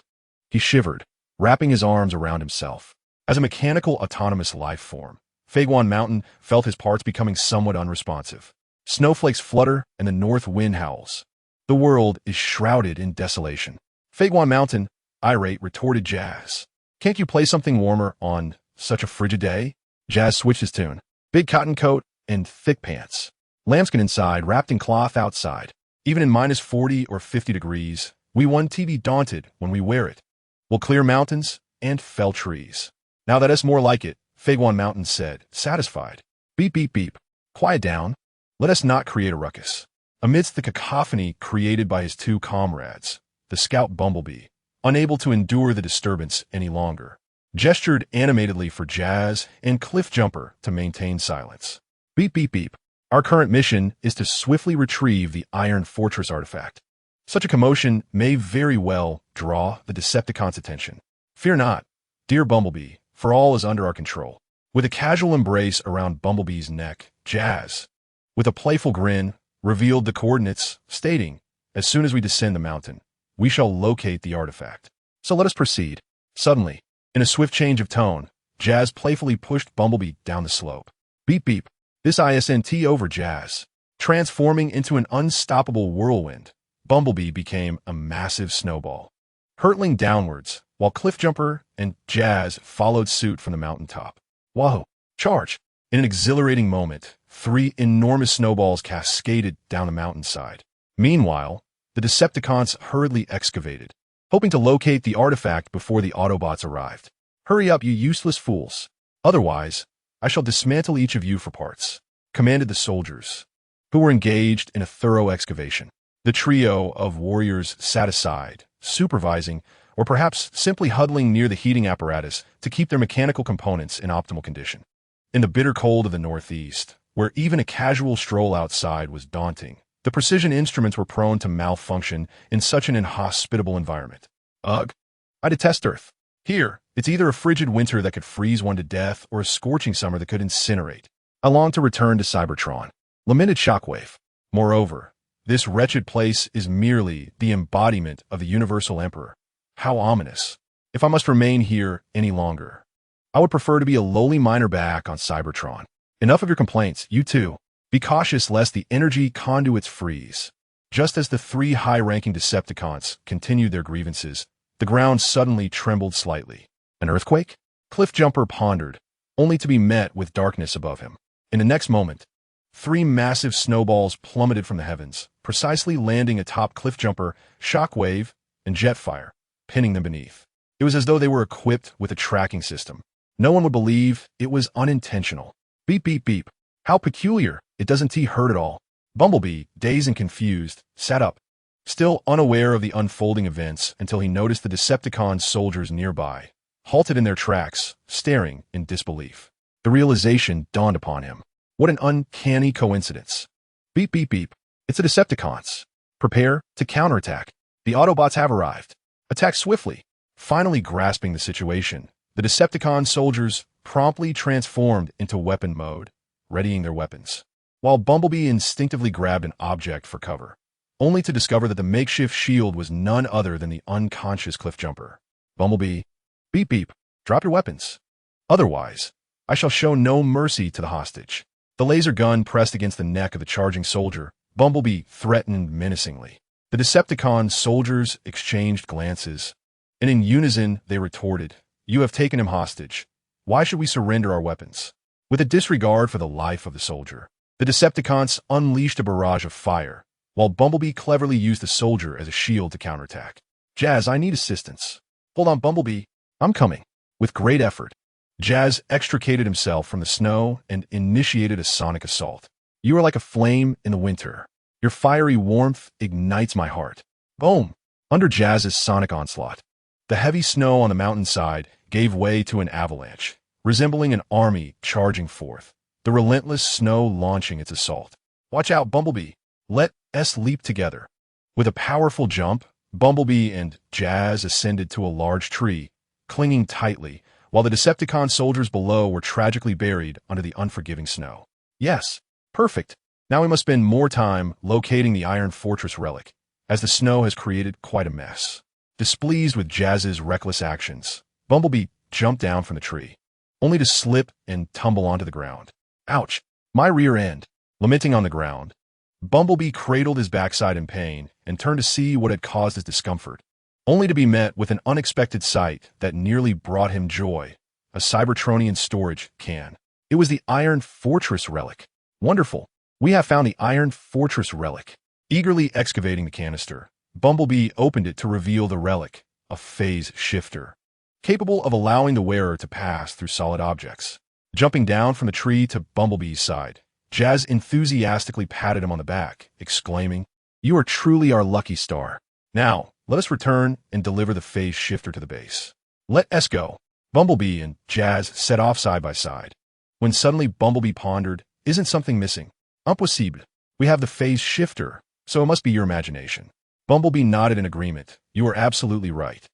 He shivered, wrapping his arms around himself. As a mechanical autonomous life form, Faguan Mountain felt his parts becoming somewhat unresponsive. Snowflakes flutter and the north wind howls. The world is shrouded in desolation. Faguan Mountain, irate, retorted Jazz. Can't you play something warmer on such a frigid day? Jazz switched his tune. Big cotton coat and thick pants. Lambskin inside, wrapped in cloth outside. Even in minus 40 or 50 degrees, we won't be daunted when we wear it. We'll clear mountains and fell trees. Now that's more like it, Faguan Mountain said, satisfied. Beep, beep, beep. Quiet down. Let us not create a ruckus. Amidst the cacophony created by his two comrades, the scout Bumblebee, unable to endure the disturbance any longer, gestured animatedly for Jazz and Cliffjumper to maintain silence. Beep, beep, beep. Our current mission is to swiftly retrieve the Iron Fortress artifact. Such a commotion may very well draw the Decepticons' attention. Fear not, dear Bumblebee, for all is under our control. With a casual embrace around Bumblebee's neck, Jazz, with a playful grin, revealed the coordinates, stating, as soon as we descend the mountain, we shall locate the artifact. So let us proceed. Suddenly, in a swift change of tone, Jazz playfully pushed Bumblebee down the slope. Beep, beep. This ISNT over, Jazz. Transforming into an unstoppable whirlwind, Bumblebee became a massive snowball, hurtling downwards, while Cliffjumper and Jazz followed suit from the mountaintop. Whoa! Charge! In an exhilarating moment, 3 enormous snowballs cascaded down the mountainside. Meanwhile, the Decepticons hurriedly excavated, hoping to locate the artifact before the Autobots arrived. Hurry up, you useless fools. Otherwise, I shall dismantle each of you for parts, commanded the soldiers, who were engaged in a thorough excavation. The trio of warriors sat aside, supervising, or perhaps simply huddling near the heating apparatus to keep their mechanical components in optimal condition. In the bitter cold of the Northeast, where even a casual stroll outside was daunting, the precision instruments were prone to malfunction in such an inhospitable environment. Ugh! I detest Earth. Here, it's either a frigid winter that could freeze one to death or a scorching summer that could incinerate. I long to return to Cybertron, lamented Shockwave. Moreover, this wretched place is merely the embodiment of the Universal Emperor. How ominous. If I must remain here any longer, I would prefer to be a lowly miner back on Cybertron. Enough of your complaints, you too. Be cautious lest the energy conduits freeze. Just as the 3 high-ranking Decepticons continued their grievances, the ground suddenly trembled slightly. An earthquake? Cliffjumper pondered, only to be met with darkness above him. In the next moment, 3 massive snowballs plummeted from the heavens, precisely landing atop Cliffjumper, Shockwave, and Jetfire, pinning them beneath. It was as though they were equipped with a tracking system. No one would believe it was unintentional. Beep, beep, beep. How peculiar. It doesn't hurt at all. Bumblebee, dazed and confused, sat up, still unaware of the unfolding events until he noticed the Decepticon soldiers nearby, halted in their tracks, staring in disbelief. The realization dawned upon him. What an uncanny coincidence. Beep, beep, beep. It's the Decepticons. Prepare to counterattack. The Autobots have arrived. Attack swiftly. Finally grasping the situation, the Decepticon soldiers promptly transformed into weapon mode, readying their weapons, while Bumblebee instinctively grabbed an object for cover, only to discover that the makeshift shield was none other than the unconscious Cliffjumper. Bumblebee, beep, beep, drop your weapons. Otherwise, I shall show no mercy to the hostage. The laser gun pressed against the neck of the charging soldier, Bumblebee threatened menacingly. The Decepticon soldiers exchanged glances, and in unison they retorted, "You have taken him hostage. Why should we surrender our weapons?" With a disregard for the life of the soldier, the Decepticons unleashed a barrage of fire, while Bumblebee cleverly used the soldier as a shield to counterattack. Jazz, I need assistance. Hold on, Bumblebee. I'm coming. With great effort, Jazz extricated himself from the snow and initiated a sonic assault. You are like a flame in the winter. Your fiery warmth ignites my heart. Boom! Under Jazz's sonic onslaught, the heavy snow on the mountainside gave way to an avalanche, resembling an army charging forth, the relentless snow launching its assault. Watch out, Bumblebee. Let us leap together. With a powerful jump, Bumblebee and Jazz ascended to a large tree, clinging tightly, while the Decepticon soldiers below were tragically buried under the unforgiving snow. Yes, perfect. Now we must spend more time locating the Iron Fortress relic, as the snow has created quite a mess. Displeased with Jazz's reckless actions, Bumblebee jumped down from the tree, only to slip and tumble onto the ground. Ouch! My rear end. Lamenting on the ground, Bumblebee cradled his backside in pain and turned to see what had caused his discomfort, only to be met with an unexpected sight that nearly brought him joy: a Cybertronian storage can. It was the Iron Fortress relic. Wonderful! We have found the Iron Fortress relic. Eagerly excavating the canister, Bumblebee opened it to reveal the relic, a phase shifter, capable of allowing the wearer to pass through solid objects. Jumping down from the tree to Bumblebee's side, Jazz enthusiastically patted him on the back, exclaiming, "You are truly our lucky star. Now, let us return and deliver the phase shifter to the base." Let us go. Bumblebee and Jazz set off side by side, when suddenly Bumblebee pondered, "Isn't something missing? Impossible. We have the phase shifter, so it must be your imagination." Bumblebee nodded in agreement. "You are absolutely right.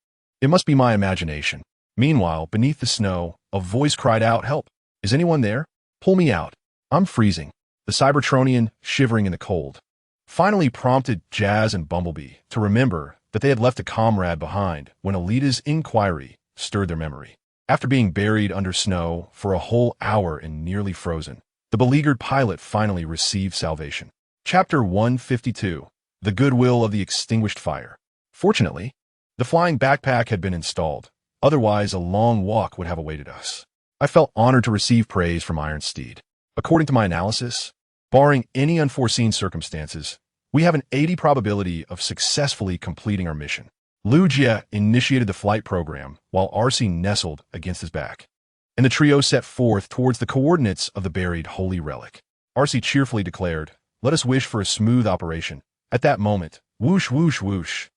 It must be my imagination." Meanwhile, beneath the snow, a voice cried out, "Help! Is anyone there? Pull me out. I'm freezing." The Cybertronian, shivering in the cold, finally prompted Jazz and Bumblebee to remember that they had left a comrade behind when Alita's inquiry stirred their memory. After being buried under snow for a whole hour and nearly frozen, the beleaguered pilot finally received salvation. Chapter 152. The Goodwill of the Extinguished Fire. Fortunately, the flying backpack had been installed, otherwise a long walk would have awaited us. I felt honored to receive praise from Iron Steed. According to my analysis, barring any unforeseen circumstances, we have an 80% probability of successfully completing our mission. Lugia initiated the flight program while RC nestled against his back, and the trio set forth towards the coordinates of the buried holy relic. RC cheerfully declared, "Let us wish for a smooth operation." At that moment, whoosh, whoosh, whoosh.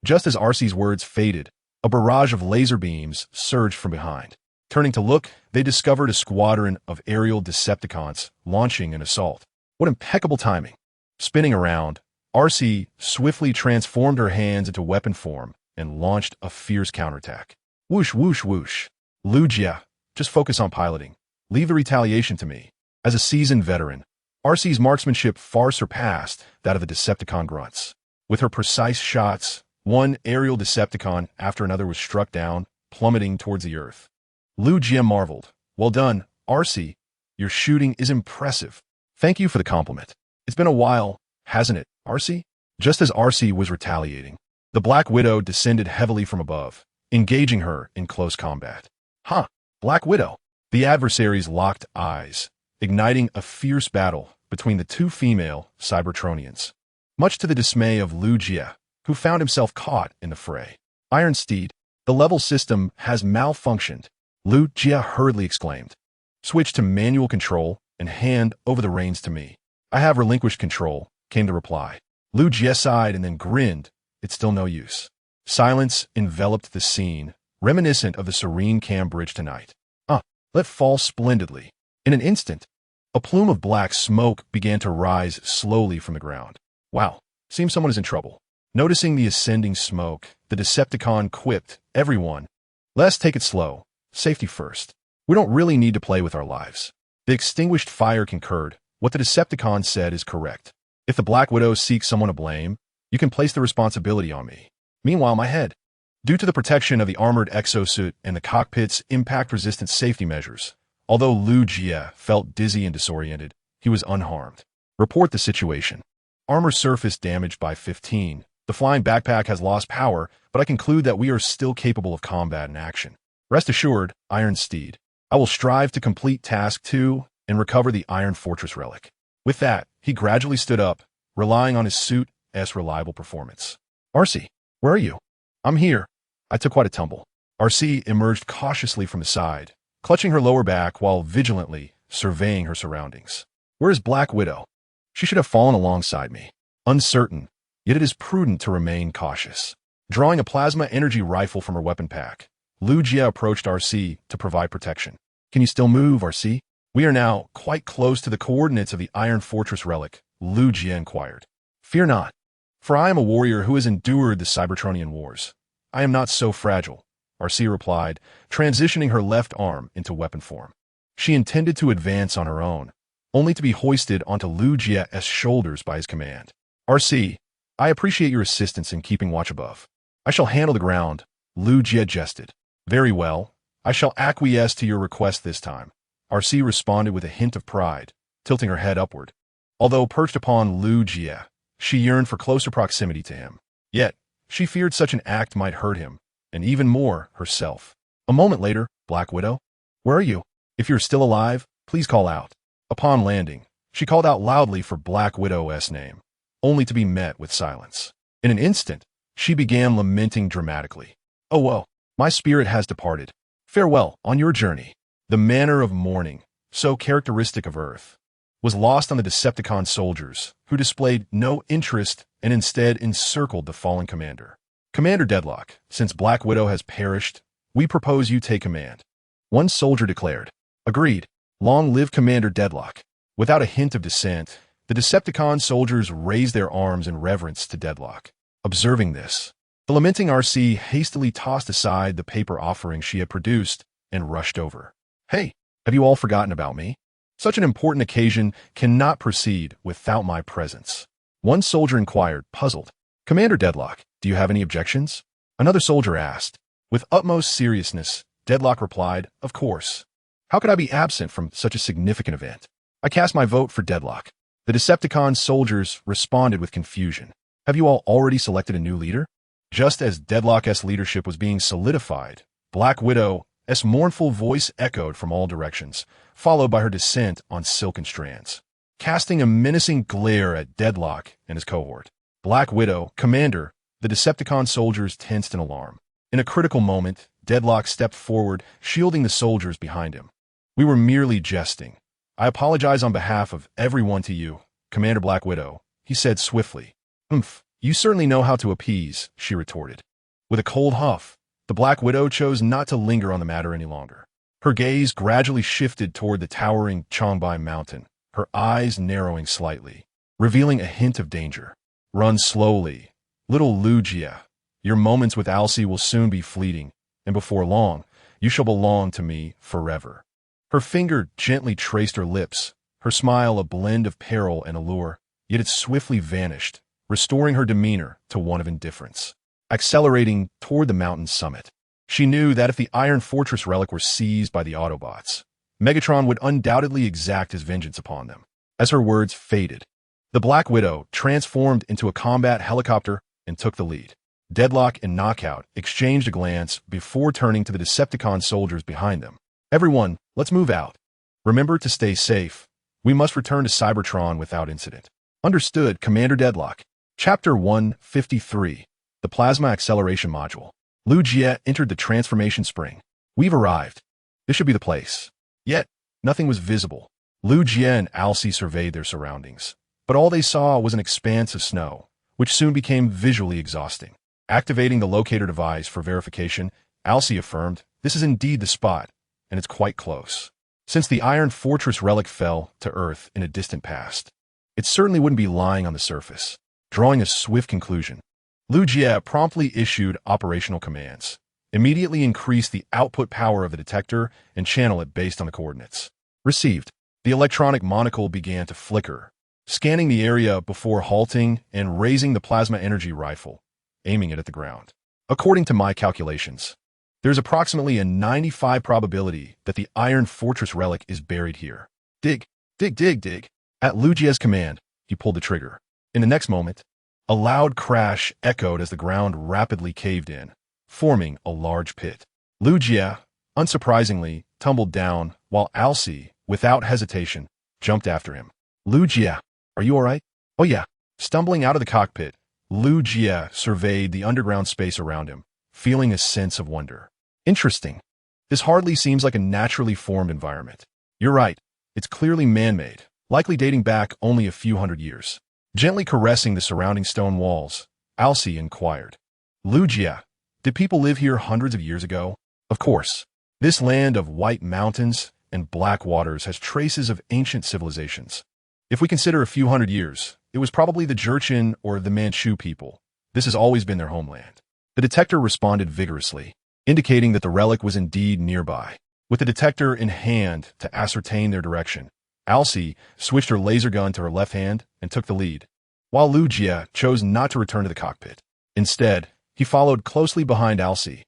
Just as RC's words faded, a barrage of laser beams surged from behind. Turning to look, they discovered a squadron of aerial Decepticons launching an assault. What impeccable timing! Spinning around, RC swiftly transformed her hands into weapon form and launched a fierce counterattack. Whoosh, whoosh, whoosh. Lugia, just focus on piloting. Leave the retaliation to me. As a seasoned veteran, RC's marksmanship far surpassed that of the Decepticon grunts. With her precise shots, one aerial Decepticon after another was struck down, plummeting towards the earth. Lugia marveled. "Well done, RC. Your shooting is impressive." "Thank you for the compliment. It's been a while, hasn't it, RC?" Just as RC was retaliating, the Black Widow descended heavily from above, engaging her in close combat. "Huh, Black Widow." The adversaries locked eyes, igniting a fierce battle between the two female Cybertronians, much to the dismay of Lugia, who found himself caught in the fray. "Iron Steed, the level system has malfunctioned," Lugia hurriedly exclaimed. "Switch to manual control and hand over the reins to me." "I have relinquished control," came the reply. Lugia sighed and then grinned. "It's still no use." Silence enveloped the scene, reminiscent of the serene Cambridge tonight. Let fall splendidly. In an instant, a plume of black smoke began to rise slowly from the ground. "Wow, seems someone is in trouble." Noticing the ascending smoke, the Decepticon quipped, "Everyone, let's take it slow. Safety first. We don't really need to play with our lives." The extinguished fire concurred. "What the Decepticon said is correct. If the Black Widow seeks someone to blame, you can place the responsibility on me. Meanwhile, my head." Due to the protection of the armored exosuit and the cockpit's impact-resistant safety measures, although Lugia felt dizzy and disoriented, he was unharmed. "Report the situation." "Armor surface damaged by 15. The flying backpack has lost power, but I conclude that we are still capable of combat and action." "Rest assured, Iron Steed. I will strive to complete Task 2 and recover the Iron Fortress relic. With that, he gradually stood up, relying on his suit's reliable performance. RC, where are you? I'm here. I took quite a tumble. RC emerged cautiously from the side, clutching her lower back while vigilantly surveying her surroundings. Where is Black Widow? She should have fallen alongside me. Uncertain, yet it is prudent to remain cautious. Drawing a plasma energy rifle from her weapon pack, Lu Jie approached RC to provide protection. Can you still move, RC? We are now quite close to the coordinates of the Iron Fortress relic, Lu Jie inquired. Fear not, for I am a warrior who has endured the Cybertronian wars. I am not so fragile, RC replied, transitioning her left arm into weapon form. She intended to advance on her own, only to be hoisted onto Lu Jie's shoulders by his command. RC, I appreciate your assistance in keeping watch above. I shall handle the ground, Lu Jie jested. Very well, I shall acquiesce to your request this time, RC responded with a hint of pride, tilting her head upward. Although perched upon Lu Jie, she yearned for closer proximity to him. Yet, she feared such an act might hurt him, and even more, herself. A moment later, Black Widow, where are you? If you're still alive, please call out. Upon landing, she called out loudly for Black Widow's name, only to be met with silence. In an instant, she began lamenting dramatically. Oh woe, my spirit has departed. Farewell on your journey. The manner of mourning, so characteristic of Earth, was lost on the Decepticon soldiers, who displayed no interest and instead encircled the fallen commander. Commander Deadlock, since Black Widow has perished, we propose you take command. One soldier declared. Agreed. Long live Commander Deadlock. Without a hint of dissent, the Decepticon soldiers raised their arms in reverence to Deadlock. Observing this, the lamenting RC hastily tossed aside the paper offering she had produced and rushed over. Hey, have you all forgotten about me? Such an important occasion cannot proceed without my presence. One soldier inquired, puzzled. Commander Deadlock, do you have any objections? Another soldier asked. With utmost seriousness, Deadlock replied, of course. How could I be absent from such a significant event? I cast my vote for Deadlock. The Decepticon soldiers responded with confusion. Have you all already selected a new leader? Just as Deadlock's leadership was being solidified, Black Widow's mournful voice echoed from all directions, followed by her descent on silken strands, casting a menacing glare at Deadlock and his cohort. Black Widow, Commander, the Decepticon soldiers tensed in alarm. In a critical moment, Deadlock stepped forward, shielding the soldiers behind him. We were merely jesting. I apologize on behalf of everyone to you, Commander Black Widow, he said swiftly. You certainly know how to appease, she retorted. With a cold huff, the Black Widow chose not to linger on the matter any longer. Her gaze gradually shifted toward the towering Changbai mountain, her eyes narrowing slightly, revealing a hint of danger. Run slowly, little Lu Jie. Your moments with Alcee will soon be fleeting, and before long, you shall belong to me forever. Her finger gently traced her lips, her smile a blend of peril and allure, yet it swiftly vanished, restoring her demeanor to one of indifference. Accelerating toward the mountain's summit, she knew that if the Iron Fortress relic were seized by the Autobots, Megatron would undoubtedly exact his vengeance upon them. As her words faded, the Black Widow transformed into a combat helicopter and took the lead. Deadlock and Knockout exchanged a glance before turning to the Decepticon soldiers behind them. Everyone, let's move out. Remember to stay safe. We must return to Cybertron without incident. Understood, Commander Deadlock. Chapter 153. The Plasma Acceleration Module. Lu Jie entered the transformation spring. We've arrived. This should be the place. Yet, nothing was visible. Lu Jie and Alcee surveyed their surroundings, but all they saw was an expanse of snow, which soon became visually exhausting. Activating the locator device for verification, Alcee affirmed, this is indeed the spot, and it's quite close. Since the Iron Fortress relic fell to Earth in a distant past, it certainly wouldn't be lying on the surface. Drawing a swift conclusion, Lu Jie promptly issued operational commands, immediately increased the output power of the detector and channel it based on the coordinates. Received. The electronic monocle began to flicker, scanning the area before halting and raising the plasma energy rifle, aiming it at the ground. According to my calculations, there's approximately a 95% probability that the Iron Fortress relic is buried here. Dig, dig, dig, dig. At Lu Jie's command, he pulled the trigger. In the next moment, a loud crash echoed as the ground rapidly caved in, forming a large pit. Lu Jie, unsurprisingly, tumbled down, while Alcee, without hesitation, jumped after him. Lu Jie, are you alright? Oh yeah. Stumbling out of the cockpit, Lu Jie surveyed the underground space around him, feeling a sense of wonder. Interesting. This hardly seems like a naturally formed environment. You're right. It's clearly man-made, likely dating back only a few hundred years. Gently caressing the surrounding stone walls, Alcee inquired. Lu Jie, did people live here hundreds of years ago? Of course. This land of white mountains and black waters has traces of ancient civilizations. If we consider a few hundred years, it was probably the Jurchen or the Manchu people. This has always been their homeland. The detector responded vigorously, indicating that the relic was indeed nearby. With the detector in hand to ascertain their direction, Alcee switched her laser gun to her left hand and took the lead, while Lu Jie chose not to return to the cockpit. Instead, he followed closely behind Alcee,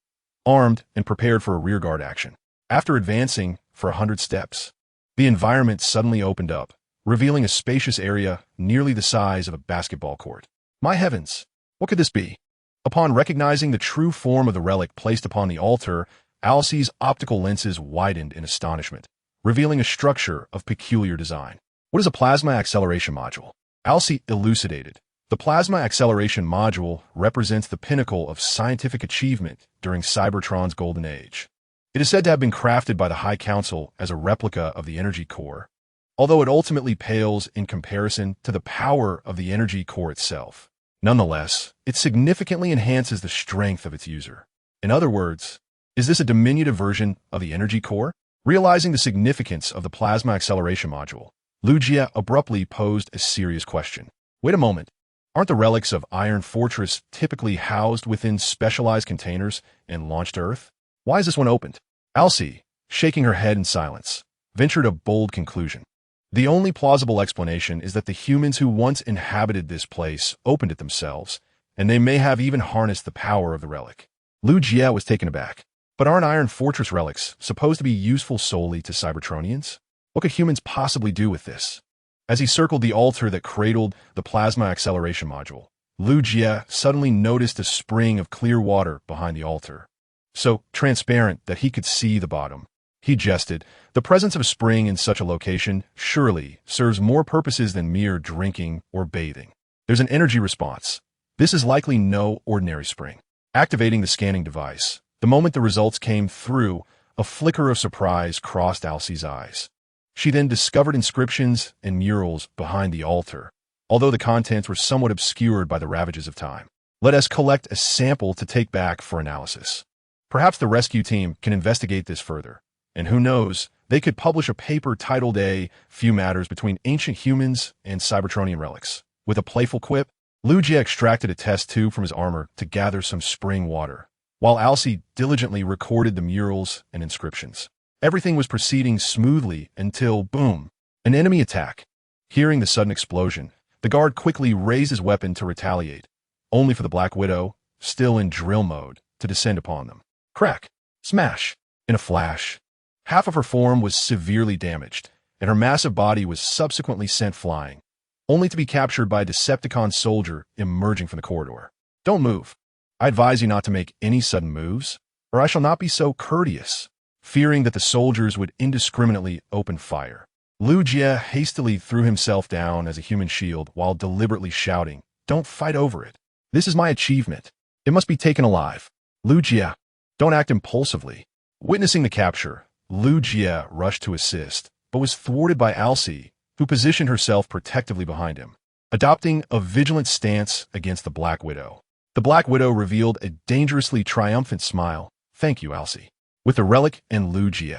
armed and prepared for a rearguard action. After advancing for 100 steps, the environment suddenly opened up, revealing a spacious area nearly the size of a basketball court. My heavens, what could this be? Upon recognizing the true form of the relic placed upon the altar, Alcee's optical lenses widened in astonishment, revealing a structure of peculiar design. What is a plasma acceleration module? Alcee elucidated. The plasma acceleration module represents the pinnacle of scientific achievement during Cybertron's golden age. It is said to have been crafted by the High Council as a replica of the energy core, although it ultimately pales in comparison to the power of the energy core itself. Nonetheless, it significantly enhances the strength of its user. In other words, is this a diminutive version of the energy core? Realizing the significance of the plasma acceleration module, Lu Jie abruptly posed a serious question. Wait a moment. Aren't the relics of Iron Fortress typically housed within specialized containers and launched to Earth? Why is this one opened? Alcee, shaking her head in silence, ventured a bold conclusion. The only plausible explanation is that the humans who once inhabited this place opened it themselves, and they may have even harnessed the power of the relic. Lu Jie was taken aback. But aren't Iron Fortress relics supposed to be useful solely to Cybertronians? What could humans possibly do with this? As he circled the altar that cradled the plasma acceleration module, Lu Jie suddenly noticed a spring of clear water behind the altar, so transparent that he could see the bottom. He jested, the presence of a spring in such a location surely serves more purposes than mere drinking or bathing. There's an energy response. This is likely no ordinary spring. Activating the scanning device, the moment the results came through, a flicker of surprise crossed Alcee's eyes. She then discovered inscriptions and murals behind the altar, although the contents were somewhat obscured by the ravages of time. Let us collect a sample to take back for analysis. Perhaps the rescue team can investigate this further. And who knows, they could publish a paper titled A Few Matters Between Ancient Humans and Cybertronian Relics. With a playful quip, Lu Jie extracted a test tube from his armor to gather some spring water, while Alcee diligently recorded the murals and inscriptions. Everything was proceeding smoothly until, boom, an enemy attack. Hearing the sudden explosion, the guard quickly raised his weapon to retaliate, only for the Black Widow, still in drill mode, to descend upon them. Crack! Smash! In a flash, half of her form was severely damaged, and her massive body was subsequently sent flying, only to be captured by a Decepticon soldier emerging from the corridor. Don't move. I advise you not to make any sudden moves, or I shall not be so courteous. Fearing that the soldiers would indiscriminately open fire, Lu Jie hastily threw himself down as a human shield while deliberately shouting, "Don't fight over it. This is my achievement. It must be taken alive. Lu Jie, don't act impulsively." Witnessing the capture, Lu Jie rushed to assist, but was thwarted by Alcee, who positioned herself protectively behind him, adopting a vigilant stance against the Black Widow. The Black Widow revealed a dangerously triumphant smile. "Thank you, Alcee. With the relic and Lu Jie,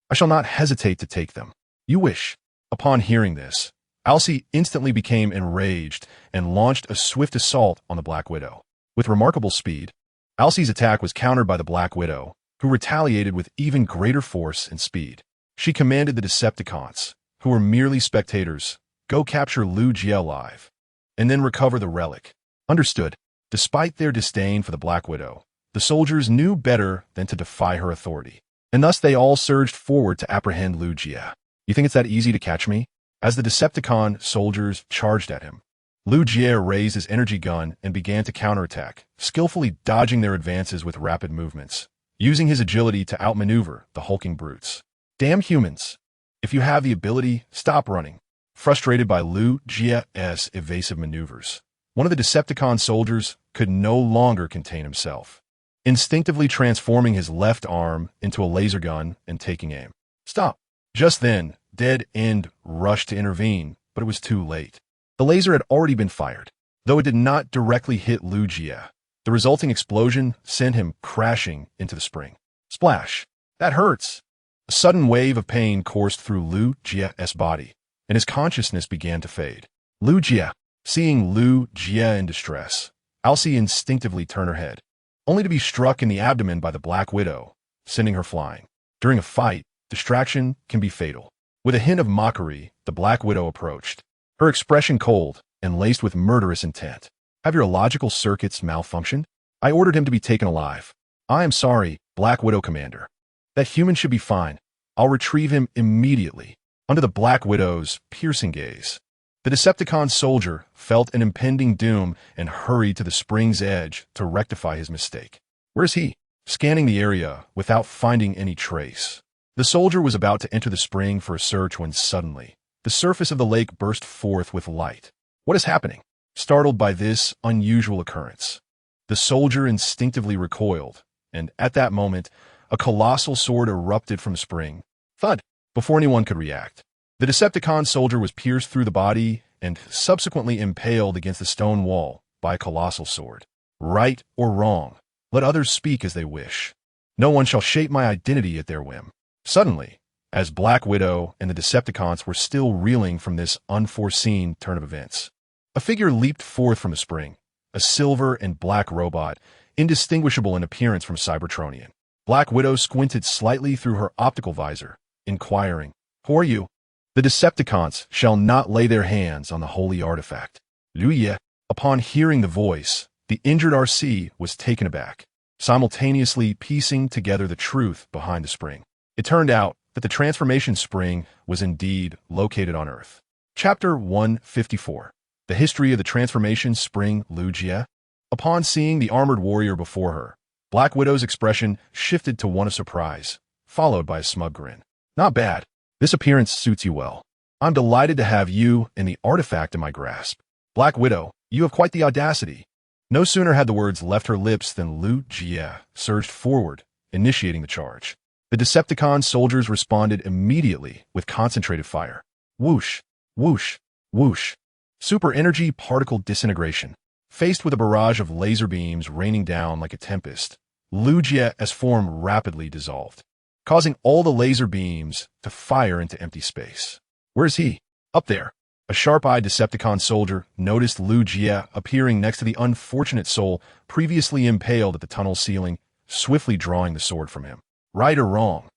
I shall not hesitate to take them. You wish." Upon hearing this, Alcee instantly became enraged and launched a swift assault on the Black Widow. With remarkable speed, Alcee's attack was countered by the Black Widow, who retaliated with even greater force and speed. She commanded the Decepticons, who were merely spectators, go capture Lu Jie alive, and then recover the relic. Understood. Despite their disdain for the Black Widow, the soldiers knew better than to defy her authority, and thus they all surged forward to apprehend Lu Jie. You think it's that easy to catch me? As the Decepticon soldiers charged at him, Lu Jie raised his energy gun and began to counterattack, skillfully dodging their advances with rapid movements. using his agility to outmaneuver the hulking brutes. Damn humans. If you have the ability, stop running. Frustrated by Lu Jia's evasive maneuvers, one of the Decepticon soldiers could no longer contain himself, instinctively transforming his left arm into a laser gun and taking aim. Stop. Just then, Dead End rushed to intervene, but it was too late. The laser had already been fired. Though it did not directly hit Lu Jia, the resulting explosion sent him crashing into the spring. Splash. That hurts. A sudden wave of pain coursed through Lu Jia's body, and his consciousness began to fade. Lu Jia. Seeing Lu Jia in distress, Alcee instinctively turned her head, only to be struck in the abdomen by the Black Widow, sending her flying. During a fight, distraction can be fatal. With a hint of mockery, the Black Widow approached, her expression cold and laced with murderous intent. Have your logical circuits malfunctioned? I ordered him to be taken alive. I am sorry, Black Widow Commander. That human should be fine. I'll retrieve him immediately. Under the Black Widow's piercing gaze, the Decepticon soldier felt an impending doom and hurried to the spring's edge to rectify his mistake. Where's he? Scanning the area without finding any trace, the soldier was about to enter the spring for a search when suddenly, the surface of the lake burst forth with light. What is happening? Startled by this unusual occurrence, the soldier instinctively recoiled, and at that moment, a colossal sword erupted from the spring. Thud! Before anyone could react, the Decepticon soldier was pierced through the body and subsequently impaled against the stone wall by a colossal sword. Right or wrong, let others speak as they wish. No one shall shape my identity at their whim. Suddenly, as Black Widow and the Decepticons were still reeling from this unforeseen turn of events, a figure leaped forth from the spring, a silver and black robot, indistinguishable in appearance from Cybertronian. Black Widow squinted slightly through her optical visor, inquiring, "Who are you?" The Decepticons shall not lay their hands on the holy artifact. Lu Ye. Upon hearing the voice, the injured RC was taken aback, simultaneously piecing together the truth behind the spring. It turned out that the transformation spring was indeed located on Earth. Chapter 154. The History of the Transformation Spring. Lu Jia. Upon seeing the armored warrior before her, Black Widow's expression shifted to one of surprise, followed by a smug grin. Not bad. This appearance suits you well. I'm delighted to have you and the artifact in my grasp. Black Widow, you have quite the audacity. No sooner had the words left her lips than Lu Jia surged forward, initiating the charge. The Decepticon soldiers responded immediately with concentrated fire. Whoosh, whoosh, whoosh. Super energy particle disintegration. Faced with a barrage of laser beams raining down like a tempest, Lu Jia's form rapidly dissolved, causing all the laser beams to fire into empty space. Where's he? Up there. A sharp-eyed Decepticon soldier noticed Lu Jia appearing next to the unfortunate soul previously impaled at the tunnel ceiling, swiftly drawing the sword from him. Right or wrong?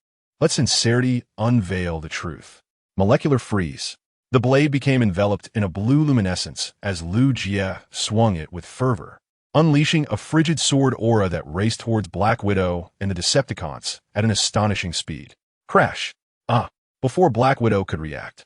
Let sincerity unveil the truth. Molecular freeze. The blade became enveloped in a blue luminescence as Lu Jia swung it with fervor, unleashing a frigid sword aura that raced towards Black Widow and the Decepticons at an astonishing speed. Crash! Before Black Widow could react,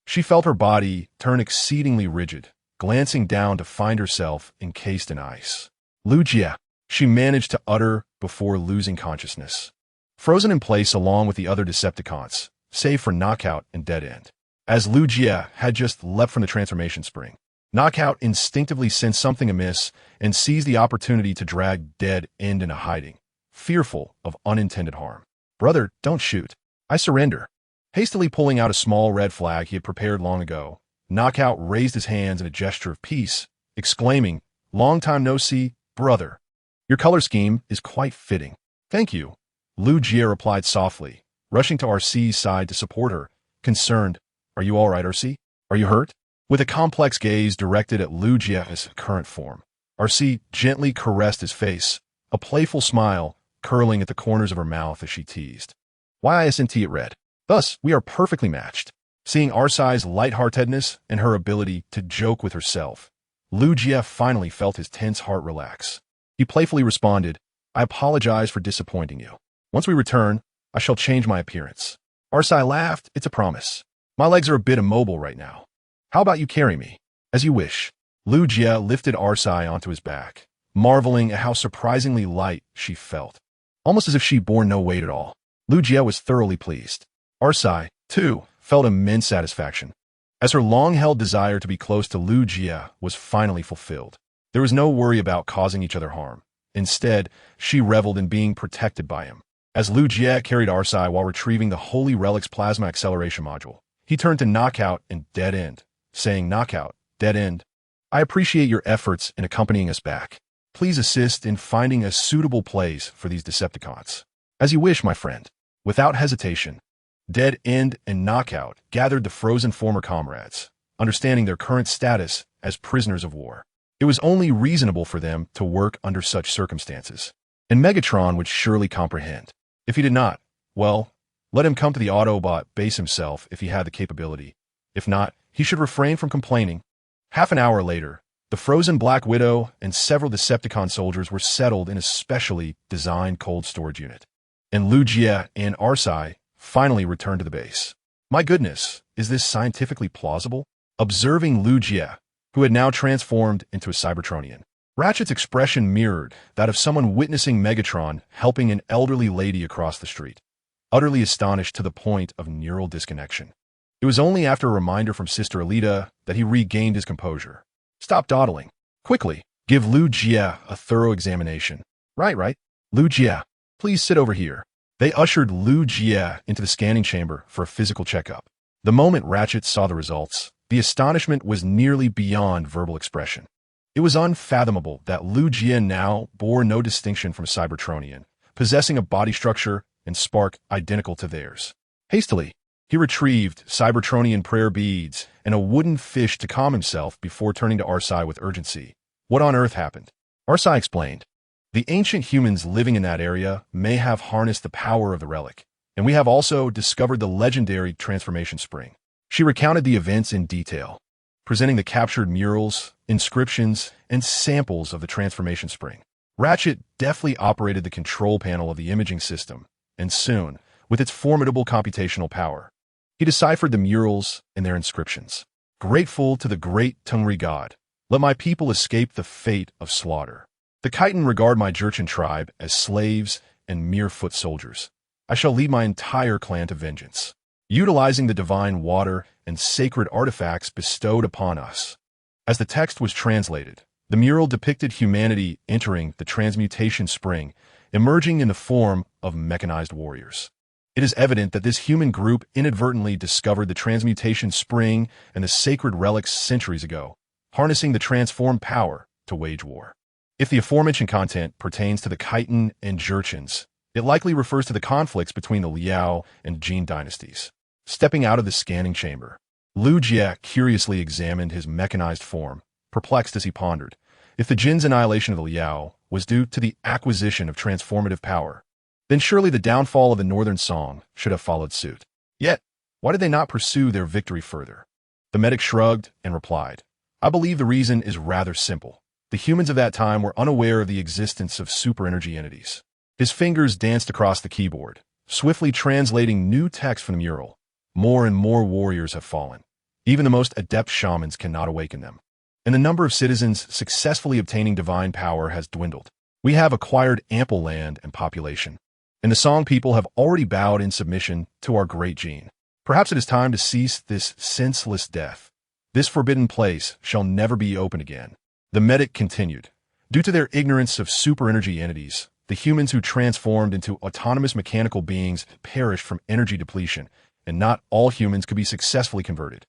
she felt her body turn exceedingly rigid, glancing down to find herself encased in ice. Lu Jia, she managed to utter before losing consciousness. Frozen in place along with the other Decepticons, save for Knockout and Dead End. As Lu Jia had just leapt from the transformation spring, Knockout instinctively sensed something amiss and seized the opportunity to drag Dead End into hiding, fearful of unintended harm. Brother, don't shoot. I surrender. Hastily pulling out a small red flag he had prepared long ago, Knockout raised his hands in a gesture of peace, exclaiming, "Long time no see, brother. Your color scheme is quite fitting." "Thank you," Lu Jia replied softly, rushing to RC's side to support her, concerned. "Are you all right, RC? Are you hurt?" With a complex gaze directed at Lu Jia's current form, RC gently caressed his face, a playful smile curling at the corners of her mouth as she teased. "Why isn't it red?" Thus, we are perfectly matched. Seeing RC's lightheartedness and her ability to joke with herself, Lu Jia finally felt his tense heart relax. He playfully responded, "I apologize for disappointing you. Once we return, I shall change my appearance." RC laughed. "It's a promise. My legs are a bit immobile right now. How about you carry me?" "As you wish." Lu Jia lifted RC onto his back, marveling at how surprisingly light she felt. almost as if she bore no weight at all. Lu Jie was thoroughly pleased. Arsai, too, felt immense satisfaction, as her long-held desire to be close to Lu Jie was finally fulfilled. There was no worry about causing each other harm. Instead, she reveled in being protected by him. As Lu Jie carried Arsai while retrieving the Holy Relic's plasma acceleration module, he turned to Knockout and Dead End, saying, "Knockout, Dead End, I appreciate your efforts in accompanying us back. Please assist in finding a suitable place for these Decepticons." "As you wish, my friend." Without hesitation, Dead End and Knockout gathered the frozen former comrades, understanding their current status as prisoners of war. It was only reasonable for them to work under such circumstances, and Megatron would surely comprehend. If he did not, well, let him come to the Autobot base himself if he had the capability. If not, he should refrain from complaining. Half an hour later, the frozen Black Widow and several Decepticon soldiers were settled in a specially designed cold storage unit, and Lu Jie and Arsai finally returned to the base. My goodness, is this scientifically plausible? Observing Lu Jie, who had now transformed into a Cybertronian, Ratchet's expression mirrored that of someone witnessing Megatron helping an elderly lady across the street, utterly astonished to the point of neural disconnection. It was only after a reminder from Sister Alita that he regained his composure. "Stop dawdling. Quickly, give Lu Jie a thorough examination." Right. Lu Jie, please sit over here." They ushered Lu Jie into the scanning chamber for a physical checkup. The moment Ratchet saw the results, the astonishment was nearly beyond verbal expression. It was unfathomable that Lu Jie now bore no distinction from a Cybertronian, possessing a body structure and spark identical to theirs. Hastily, he retrieved Cybertronian prayer beads and a wooden fish to calm himself before turning to Arsai with urgency. "What on earth happened?" Arsai explained. "The ancient humans living in that area may have harnessed the power of the relic, and we have also discovered the legendary transformation spring." She recounted the events in detail, presenting the captured murals, inscriptions, and samples of the transformation spring. Ratchet deftly operated the control panel of the imaging system, and soon, with its formidable computational power, he deciphered the murals and their inscriptions. "Grateful to the great Tungri god, let my people escape the fate of slaughter. The Khitan regard my Jurchen tribe as slaves and mere foot soldiers. I shall lead my entire clan to vengeance, utilizing the divine water and sacred artifacts bestowed upon us." As the text was translated, the mural depicted humanity entering the transmutation spring, emerging in the form of mechanized warriors. It is evident that this human group inadvertently discovered the transmutation spring and the sacred relics centuries ago, harnessing the transformed power to wage war. If the aforementioned content pertains to the Khitan and Jurchens, it likely refers to the conflicts between the Liao and Jin dynasties. Stepping out of the scanning chamber, Lu Jie curiously examined his mechanized form, perplexed as he pondered. If the Jin's annihilation of the Liao was due to the acquisition of transformative power, then surely the downfall of the Northern Song should have followed suit. Yet, why did they not pursue their victory further? The medic shrugged and replied, "I believe the reason is rather simple. The humans of that time were unaware of the existence of super-energy entities." His fingers danced across the keyboard, swiftly translating new text from the mural. "More and more warriors have fallen. Even the most adept shamans cannot awaken them. And the number of citizens successfully obtaining divine power has dwindled. We have acquired ample land and population, and the Song people have already bowed in submission to our great Jin. Perhaps it is time to cease this senseless death. This forbidden place shall never be opened again." The medic continued. "Due to their ignorance of super-energy entities, the humans who transformed into autonomous mechanical beings perished from energy depletion, and not all humans could be successfully converted.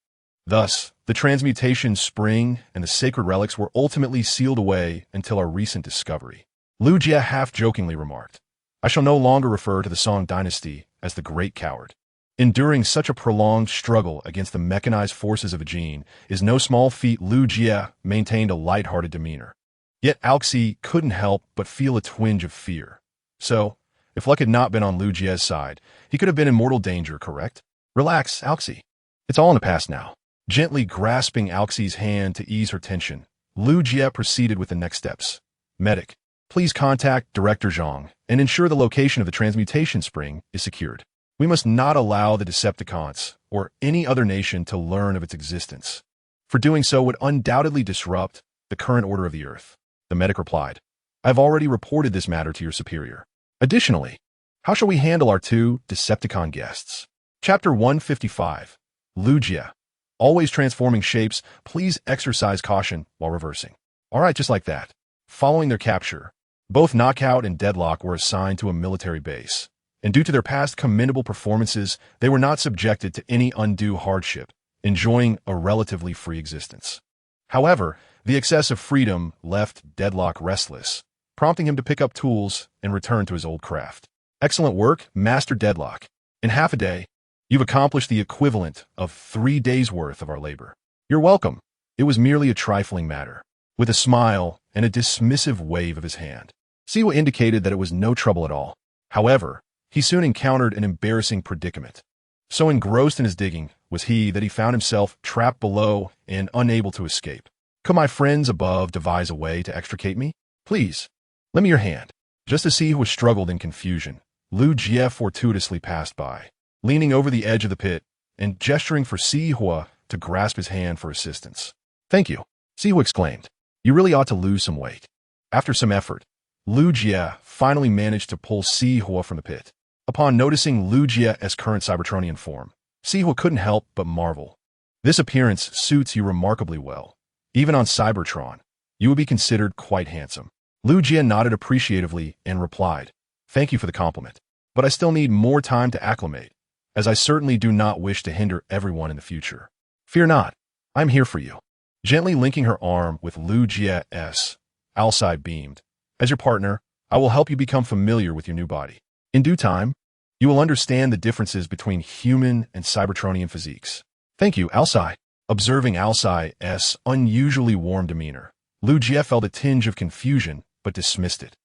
Thus, the transmutation spring and the sacred relics were ultimately sealed away until our recent discovery." Lu Jie half-jokingly remarked, "I shall no longer refer to the Song dynasty as the Great Coward. Enduring such a prolonged struggle against the mechanized forces of a Jin is no small feat." Lu Jie maintained a light-hearted demeanor. Yet Alxi couldn't help but feel a twinge of fear. So, if luck had not been on Lu Jie's side, he could have been in mortal danger, correct? "Relax, Alxi. It's all in the past now." Gently grasping Alxi's hand to ease her tension, Lu Jie proceeded with the next steps. "Medic, please contact Director Zhang and ensure the location of the transmutation spring is secured. We must not allow the Decepticons or any other nation to learn of its existence, for doing so would undoubtedly disrupt the current order of the Earth." The medic replied, "I have already reported this matter to your superior. Additionally, how shall we handle our two Decepticon guests? Chapter 155. Lugia. Always transforming shapes, please exercise caution while reversing. Alright, just like that. Following their capture, both Knockout and Deadlock were assigned to a military base, and due to their past commendable performances, they were not subjected to any undue hardship, enjoying a relatively free existence. However, the excess of freedom left Deadlock restless, prompting him to pick up tools and return to his old craft. Excellent work, Master Deadlock. In half a day, you've accomplished the equivalent of 3 days' worth of our labor. You're welcome. It was merely a trifling matter. With a smile and a dismissive wave of his hand, Siwa indicated that it was no trouble at all. However, he soon encountered an embarrassing predicament. So engrossed in his digging was he that he found himself trapped below and unable to escape. Could my friends above devise a way to extricate me? Please, lend me your hand. Just as Siwa struggled in confusion, Lugia fortuitously passed by, leaning over the edge of the pit and gesturing for Siwa to grasp his hand for assistance. Thank you, Siwa exclaimed. You really ought to lose some weight. After some effort, Lugia finally managed to pull Siwa from the pit. Upon noticing Lugia's current Cybertronian form, Siwa couldn't help but marvel. This appearance suits you remarkably well. Even on Cybertron, you would be considered quite handsome. Lugia nodded appreciatively and replied, Thank you for the compliment, but I still need more time to acclimate, as I certainly do not wish to hinder everyone in the future. Fear not, I'm here for you. Gently linking her arm with Lugia's, Alcide beamed. As your partner, I will help you become familiar with your new body. In due time, you will understand the differences between human and Cybertronian physiques. Thank you, Alcide. Observing Alcide's unusually warm demeanor, Lugia felt a tinge of confusion, but dismissed it.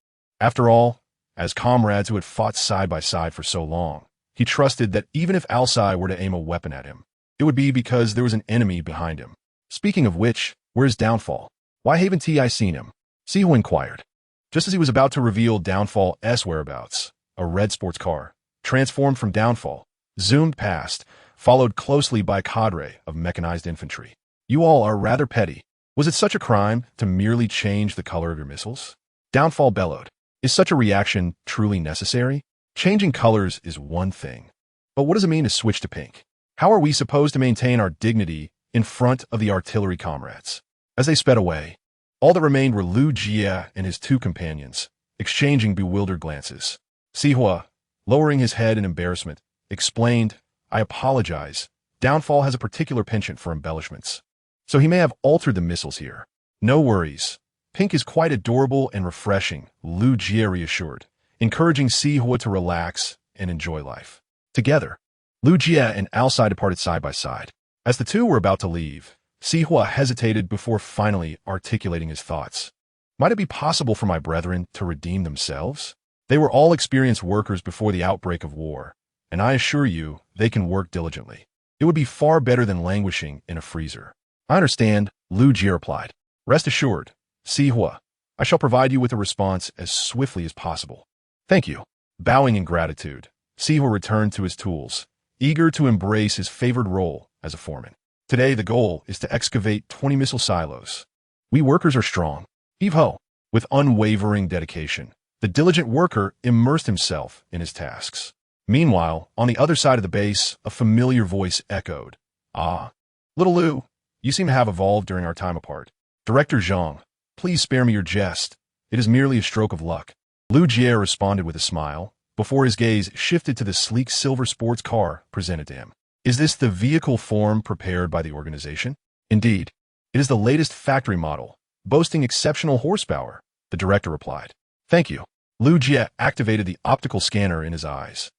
After all, as comrades who had fought side by side for so long, he trusted that even if Alcide were to aim a weapon at him, it would be because there was an enemy behind him. Speaking of which, where's Downfall? Why haven't I seen him? Siwa inquired. Just as he was about to reveal Downfall's whereabouts, a red sports car, transformed from Downfall, zoomed past, followed closely by a cadre of mechanized infantry. You all are rather petty. Was it such a crime to merely change the color of your missiles? Downfall bellowed. Is such a reaction truly necessary? Changing colors is one thing. But what does it mean to switch to pink? How are we supposed to maintain our dignity in front of the artillery comrades? As they sped away, all that remained were Lugia and his two companions, exchanging bewildered glances. Siwa, lowering his head in embarrassment, explained, I apologize. Downfall has a particular penchant for embellishments, so he may have altered the missiles here. No worries. Pink is quite adorable and refreshing, Lugia reassured, encouraging Siwa to relax and enjoy life. Together, Lugia and Alcide departed side by side. As the two were about to leave, Siwa hesitated before finally articulating his thoughts. Might it be possible for my brethren to redeem themselves? They were all experienced workers before the outbreak of war, and I assure you they can work diligently. It would be far better than languishing in a freezer. I understand, Lugia replied. Rest assured, Siwa, I shall provide you with a response as swiftly as possible. Thank you. Bowing in gratitude, Siwa returned to his tools, eager to embrace his favored role as a foreman. Today, the goal is to excavate 20 missile silos. We workers are strong. Heave-ho. With unwavering dedication, the diligent worker immersed himself in his tasks. Meanwhile, on the other side of the base, a familiar voice echoed. Ah, little Lu, you seem to have evolved during our time apart. Director Zhang, please spare me your jest. It is merely a stroke of luck. Lugia responded with a smile, before his gaze shifted to the sleek silver sports car presented to him. Is this the vehicle form prepared by the organization? Indeed, it is the latest factory model, boasting exceptional horsepower, the director replied. Thank you. Lugia activated the optical scanner in his eyes,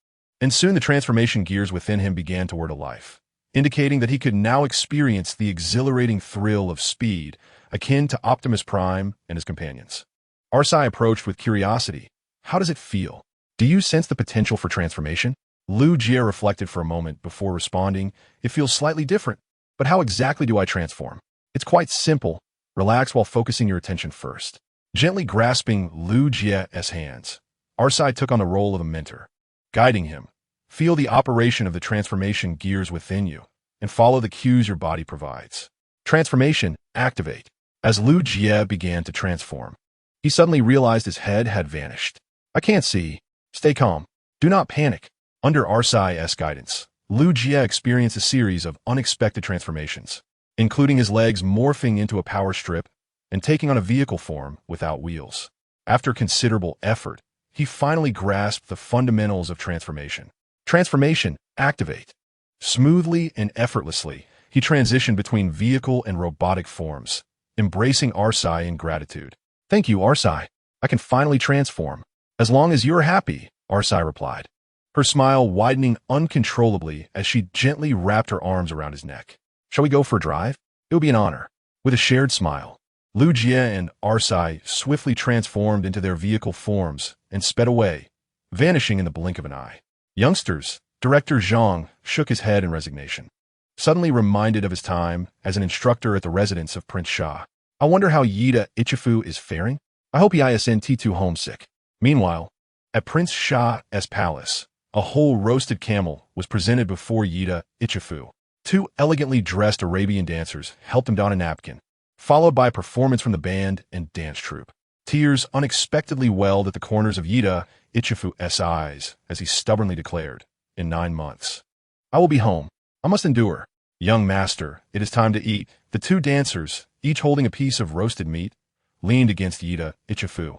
and soon the transformation gears within him began to whir to life, indicating that he could now experience the exhilarating thrill of speed akin to Optimus Prime and his companions. Arsai approached with curiosity. How does it feel? Do you sense the potential for transformation? Lugia reflected for a moment before responding, It feels slightly different, but how exactly do I transform? It's quite simple. Relax while focusing your attention first. Gently grasping Lugia's hands, Arsai took on the role of a mentor, guiding him. Feel the operation of the transformation gears within you, and follow the cues your body provides. Transformation, activate. As Lugia began to transform, he suddenly realized his head had vanished. I can't see. Stay calm. Do not panic. Under Arsai's guidance, Lu Jie experienced a series of unexpected transformations, including his legs morphing into a power strip and taking on a vehicle form without wheels. After considerable effort, he finally grasped the fundamentals of transformation. Transformation, activate. Smoothly and effortlessly, he transitioned between vehicle and robotic forms, embracing Arsai in gratitude. Thank you, Arsai. I can finally transform. As long as you're happy, Arsai replied, her smile widening uncontrollably as she gently wrapped her arms around his neck. Shall we go for a drive? It would be an honor. With a shared smile, Lu Jie and Arsai swiftly transformed into their vehicle forms and sped away, vanishing in the blink of an eye. Youngsters, Director Zhang shook his head in resignation, suddenly reminded of his time as an instructor at the residence of Prince Sha. I wonder how Yida Ichifu is faring? I hope he isn't too homesick. Meanwhile, at Prince Sha's palace, a whole roasted camel was presented before Yida Ichifu. Two elegantly dressed Arabian dancers helped him don a napkin, followed by a performance from the band and dance troupe. Tears unexpectedly welled at the corners of Yida Ichifu's eyes as he stubbornly declared, in 9 months. I will be home. I must endure. Young master, it is time to eat. The two dancers, each holding a piece of roasted meat, leaned against Yida Ichifu.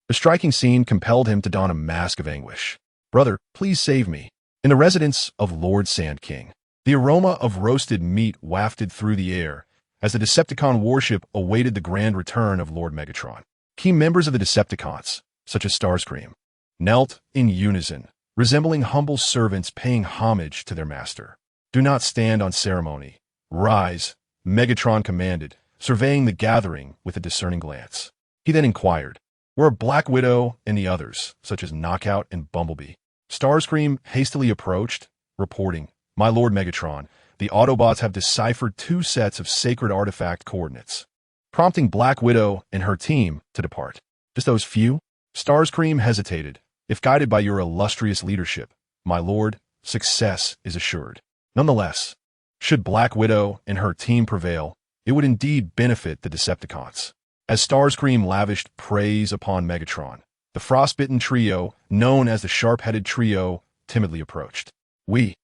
The striking scene compelled him to don a mask of anguish. Brother, please save me. In the residence of Lord Sand King, the aroma of roasted meat wafted through the air as the Decepticon warship awaited the grand return of Lord Megatron. Key members of the Decepticons, such as Starscream, knelt in unison, resembling humble servants paying homage to their master. Do not stand on ceremony. Rise, Megatron commanded, surveying the gathering with a discerning glance. He then inquired, where are Black Widow and the others, such as Knockout and Bumblebee? Starscream hastily approached, reporting, My Lord Megatron, the Autobots have deciphered 2 sets of sacred artifact coordinates, prompting Black Widow and her team to depart. Just those few? Starscream hesitated. If guided by your illustrious leadership, my lord, success is assured. Nonetheless, should Black Widow and her team prevail, it would indeed benefit the Decepticons. As Starscream lavished praise upon Megatron, the frostbitten trio, known as the Sharp-Headed Trio, timidly approached. We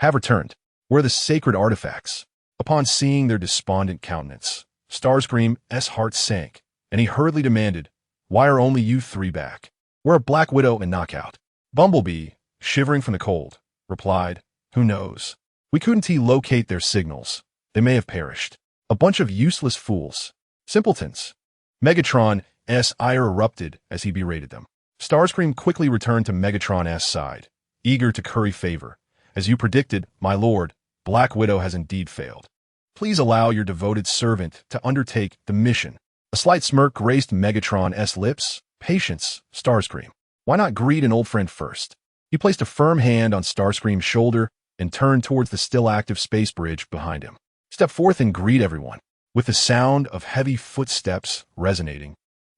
have returned. Where are the sacred artifacts? Upon seeing their despondent countenance, Starscream's heart sank, and he hurriedly demanded, Why are only you 3 back? Where are Black Widow and Knockout? Bumblebee, shivering from the cold, replied, Who knows? We couldn't locate their signals. They may have perished. A bunch of useless fools. Simpletons. Megatron's ire erupted as he berated them. Starscream quickly returned to Megatron's side, eager to curry favor. As you predicted, my lord, Black Widow has indeed failed. Please allow your devoted servant to undertake the mission. A slight smirk graced Megatron's lips. Patience, Starscream. Why not greet an old friend first? He placed a firm hand on Starscream's shoulder and turned towards the still-active space bridge behind him. Step forth and greet everyone. With the sound of heavy footsteps resonating,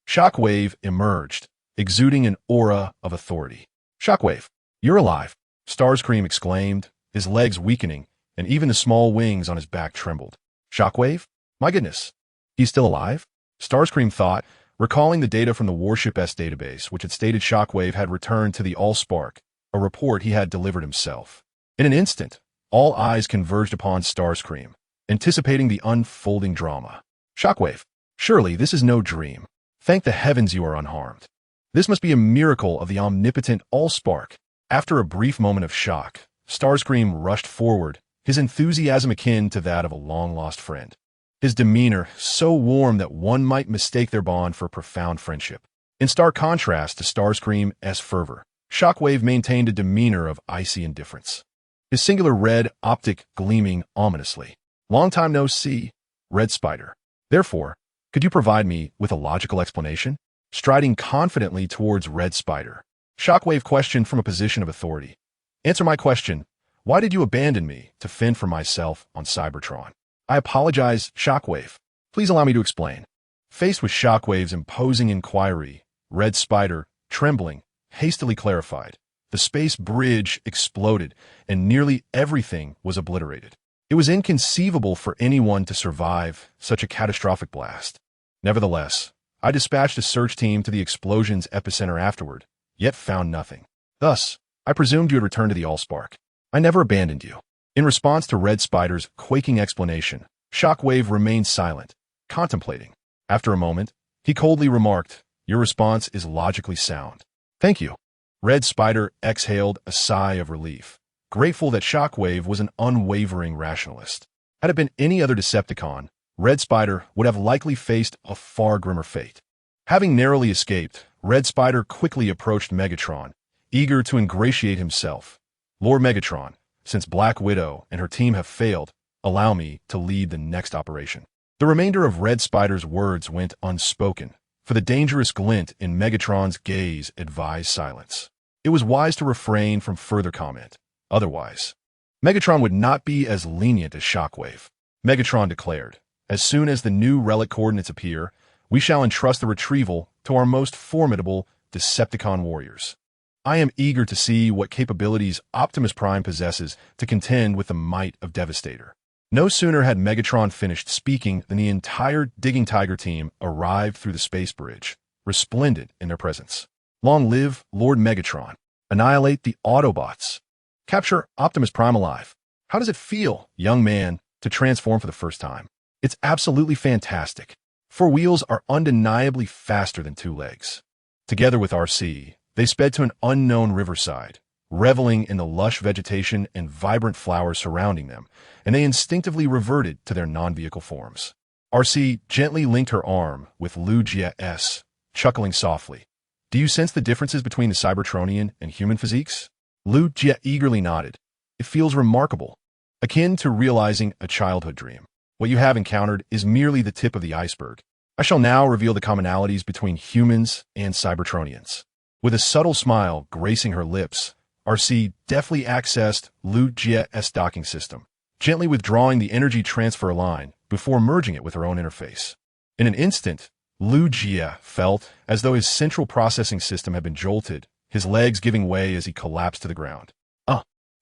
Shockwave emerged, exuding an aura of authority. Shockwave, you're alive, Starscream exclaimed, his legs weakening, and even the small wings on his back trembled. Shockwave? My goodness, he's still alive? Starscream thought, recalling the data from the warship's database, which had stated Shockwave had returned to the Allspark, a report he had delivered himself. In an instant, all eyes converged upon Starscream, anticipating the unfolding drama. Shockwave, surely this is no dream. Thank the heavens you are unharmed. This must be a miracle of the omnipotent Allspark. After a brief moment of shock, Starscream rushed forward, his enthusiasm akin to that of a long-lost friend. His demeanor so warm that one might mistake their bond for a profound friendship. In stark contrast to Starscream's fervor, Shockwave maintained a demeanor of icy indifference, his singular red optic gleaming ominously. Long time no see, Red Spider. Therefore, could you provide me with a logical explanation? Striding confidently towards Red Spider, Shockwave questioned from a position of authority. Answer my question. Why did you abandon me to fend for myself on Cybertron? I apologize, Shockwave. Please allow me to explain. Faced with Shockwave's imposing inquiry, Red Spider, trembling, hastily clarified. The space bridge exploded, and nearly everything was obliterated. It was inconceivable for anyone to survive such a catastrophic blast. Nevertheless, I dispatched a search team to the explosion's epicenter afterward, yet found nothing. Thus, I presumed you had returned to the Allspark. I never abandoned you. In response to Red Spider's quaking explanation, Shockwave remained silent, contemplating. After a moment, he coldly remarked, "Your response is logically sound. Thank you." Red Spider exhaled a sigh of relief, grateful that Shockwave was an unwavering rationalist. Had it been any other Decepticon, Red Spider would have likely faced a far grimmer fate. Having narrowly escaped, Red Spider quickly approached Megatron, eager to ingratiate himself. "Lord Megatron, since Black Widow and her team have failed, allow me to lead the next operation." The remainder of Red Spider's words went unspoken, for the dangerous glint in Megatron's gaze advised silence. It was wise to refrain from further comment. Otherwise, Megatron would not be as lenient as Shockwave. Megatron declared, "As soon as the new relic coordinates appear, we shall entrust the retrieval to our most formidable Decepticon warriors. I am eager to see what capabilities Optimus Prime possesses to contend with the might of Devastator." No sooner had Megatron finished speaking than the entire Digging Tiger team arrived through the space bridge, resplendent in their presence. "Long live Lord Megatron. Annihilate the Autobots. Capture Optimus Prime alive. How does it feel, young man, to transform for the first time?" "It's absolutely fantastic. 4 wheels are undeniably faster than 2 legs." Together with RC, they sped to an unknown riverside, reveling in the lush vegetation and vibrant flowers surrounding them, and they instinctively reverted to their non-vehicle forms. RC gently linked her arm with Lugia's, chuckling softly. "Do you sense the differences between the Cybertronian and human physiques?" Lugia eagerly nodded. "It feels remarkable, akin to realizing a childhood dream. What you have encountered is merely the tip of the iceberg. I shall now reveal the commonalities between humans and Cybertronians." With a subtle smile gracing her lips, RC deftly accessed Lugia's docking system, gently withdrawing the energy transfer line before merging it with her own interface. In an instant, Lugia felt as though his central processing system had been jolted, his legs giving way as he collapsed to the ground.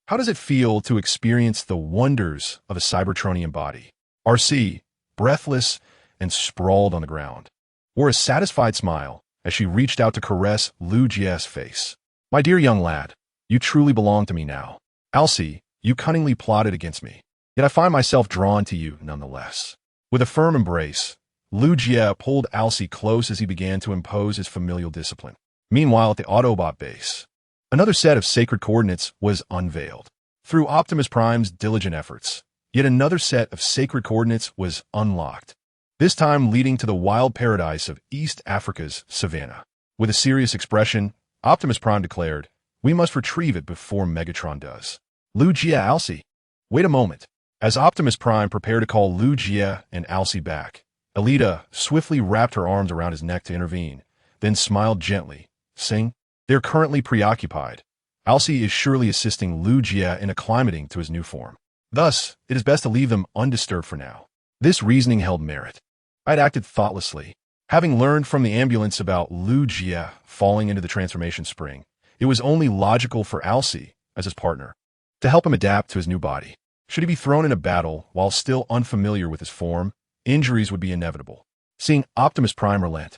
How does it feel to experience the wonders of a Cybertronian body?" RC, breathless and sprawled on the ground, wore a satisfied smile as she reached out to caress Lugia's face. "My dear young lad, you truly belong to me now. Alcee, you cunningly plotted against me, yet I find myself drawn to you nonetheless." With a firm embrace, Lugia pulled Alcee close as he began to impose his familial discipline. Meanwhile, at the Autobot base, another set of sacred coordinates was unveiled. Through Optimus Prime's diligent efforts, yet another set of sacred coordinates was unlocked, this time leading to the wild paradise of East Africa's savannah. With a serious expression, Optimus Prime declared, "We must retrieve it before Megatron does." "Lugia, Alcee, wait a moment." As Optimus Prime prepared to call Lugia and Alcee back, Elita swiftly wrapped her arms around his neck to intervene, then smiled gently, saying, "They're currently preoccupied. Alcee is surely assisting Lugia in acclimating to his new form. Thus, it is best to leave them undisturbed for now." This reasoning held merit. I had acted thoughtlessly. Having learned from the ambulance about Lugia falling into the transformation spring, it was only logical for Alcee, as his partner, to help him adapt to his new body. Should he be thrown in a battle while still unfamiliar with his form, injuries would be inevitable. Seeing Optimus Prime relent,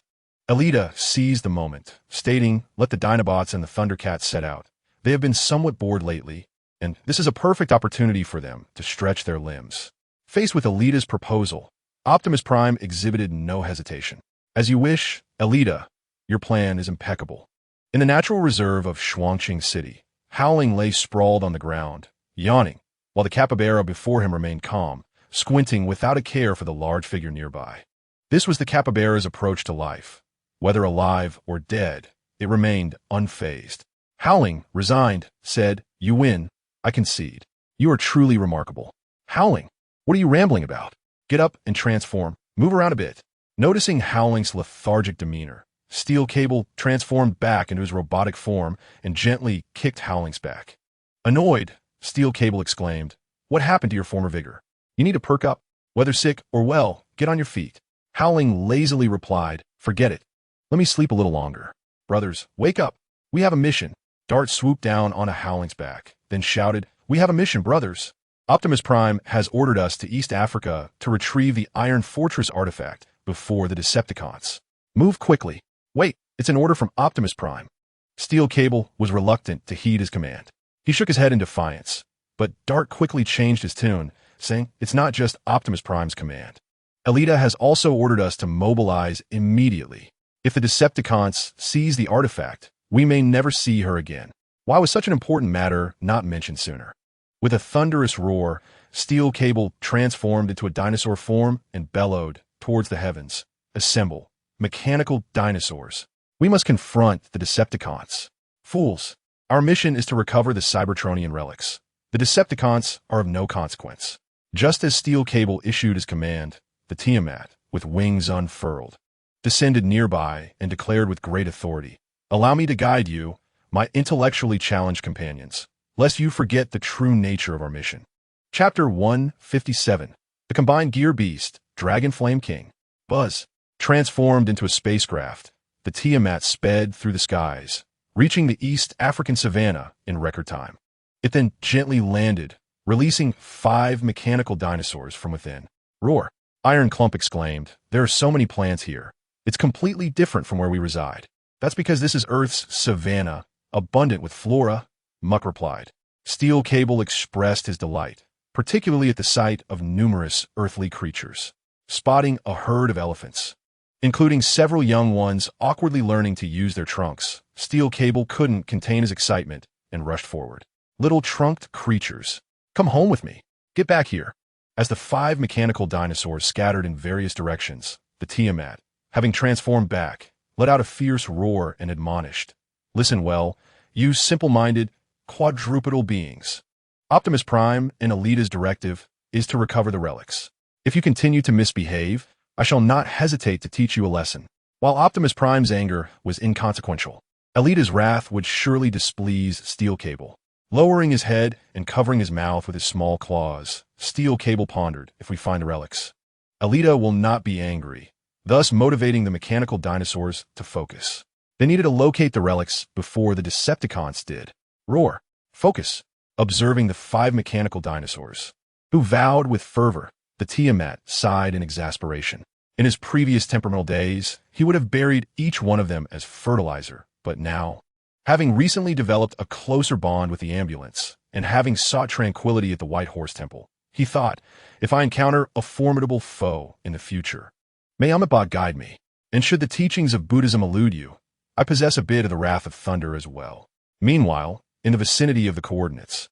Elita seized the moment, stating, "Let the Dinobots and the Thundercats set out. They have been somewhat bored lately, and this is a perfect opportunity for them to stretch their limbs." Faced with Elita's proposal, Optimus Prime exhibited no hesitation. "As you wish, Elita. Your plan is impeccable." In the natural reserve of Shuangqing City, Howling lay sprawled on the ground, yawning, while the capybara before him remained calm, squinting without a care for the large figure nearby. This was the capybara's approach to life. Whether alive or dead, it remained unfazed. Howling, resigned, said, "You win. I concede. You are truly remarkable." "Howling, what are you rambling about? Get up and transform. Move around a bit." Noticing Howling's lethargic demeanor, Steel Cable transformed back into his robotic form and gently kicked Howling's back. Annoyed, Steel Cable exclaimed, "What happened to your former vigor? You need to perk up. Whether sick or well, get on your feet." Howling lazily replied, "Forget it. Let me sleep a little longer." "Brothers, wake up. We have a mission." Dart swooped down onto Howling's back, then shouted, "We have a mission, brothers. Optimus Prime has ordered us to East Africa to retrieve the Iron Fortress artifact before the Decepticons. Move quickly." "Wait, it's an order from Optimus Prime." Steel Cable was reluctant to heed his command. He shook his head in defiance, but Dart quickly changed his tune, saying, "It's not just Optimus Prime's command. Elita has also ordered us to mobilize immediately. If the Decepticons seize the artifact, we may never see her again." Why was such an important matter not mentioned sooner? With a thunderous roar, Steel Cable transformed into a dinosaur form and bellowed towards the heavens. "Assemble, mechanical dinosaurs. We must confront the Decepticons. Fools, our mission is to recover the Cybertronian relics. The Decepticons are of no consequence." Just as Steel Cable issued his command, the Tiamat, with wings unfurled, descended nearby and declared with great authority, "Allow me to guide you, my intellectually challenged companions, lest you forget the true nature of our mission." Chapter 157. The Combined Gear Beast, Dragon Flame King. Buzz. Transformed into a spacecraft, the Tiamat sped through the skies, reaching the East African savanna in record time. It then gently landed, releasing 5 mechanical dinosaurs from within. "Roar!" Iron Clump exclaimed, "There are so many plants here. It's completely different from where we reside." "That's because this is Earth's savanna, abundant with flora," Muck replied. Steel Cable expressed his delight, particularly at the sight of numerous earthly creatures. Spotting a herd of elephants, including several young ones awkwardly learning to use their trunks, Steel Cable couldn't contain his excitement and rushed forward. "Little trunked creatures, come home with me. Get back here." As the 5 mechanical dinosaurs scattered in various directions, the Tiamat, having transformed back, let out a fierce roar and admonished, "Listen well, you simple-minded, quadrupedal beings. Optimus Prime and Elita's directive is to recover the relics. If you continue to misbehave, I shall not hesitate to teach you a lesson." While Optimus Prime's anger was inconsequential, Elita's wrath would surely displease Steel Cable. Lowering his head and covering his mouth with his small claws, Steel Cable pondered, "If we find the relics, Elita will not be angry," thus motivating the mechanical dinosaurs to focus. They needed to locate the relics before the Decepticons did. "Roar! Focus!" Observing the 5 mechanical dinosaurs, who vowed with fervor, the Tiamat sighed in exasperation. In his previous temperamental days, he would have buried each one of them as fertilizer, but now, having recently developed a closer bond with the ambulance, and having sought tranquility at the White Horse Temple, he thought, "If I encounter a formidable foe in the future, may Amabot guide me, and should the teachings of Buddhism elude you, I possess a bit of the wrath of thunder as well." Meanwhile, in the vicinity of the coordinates,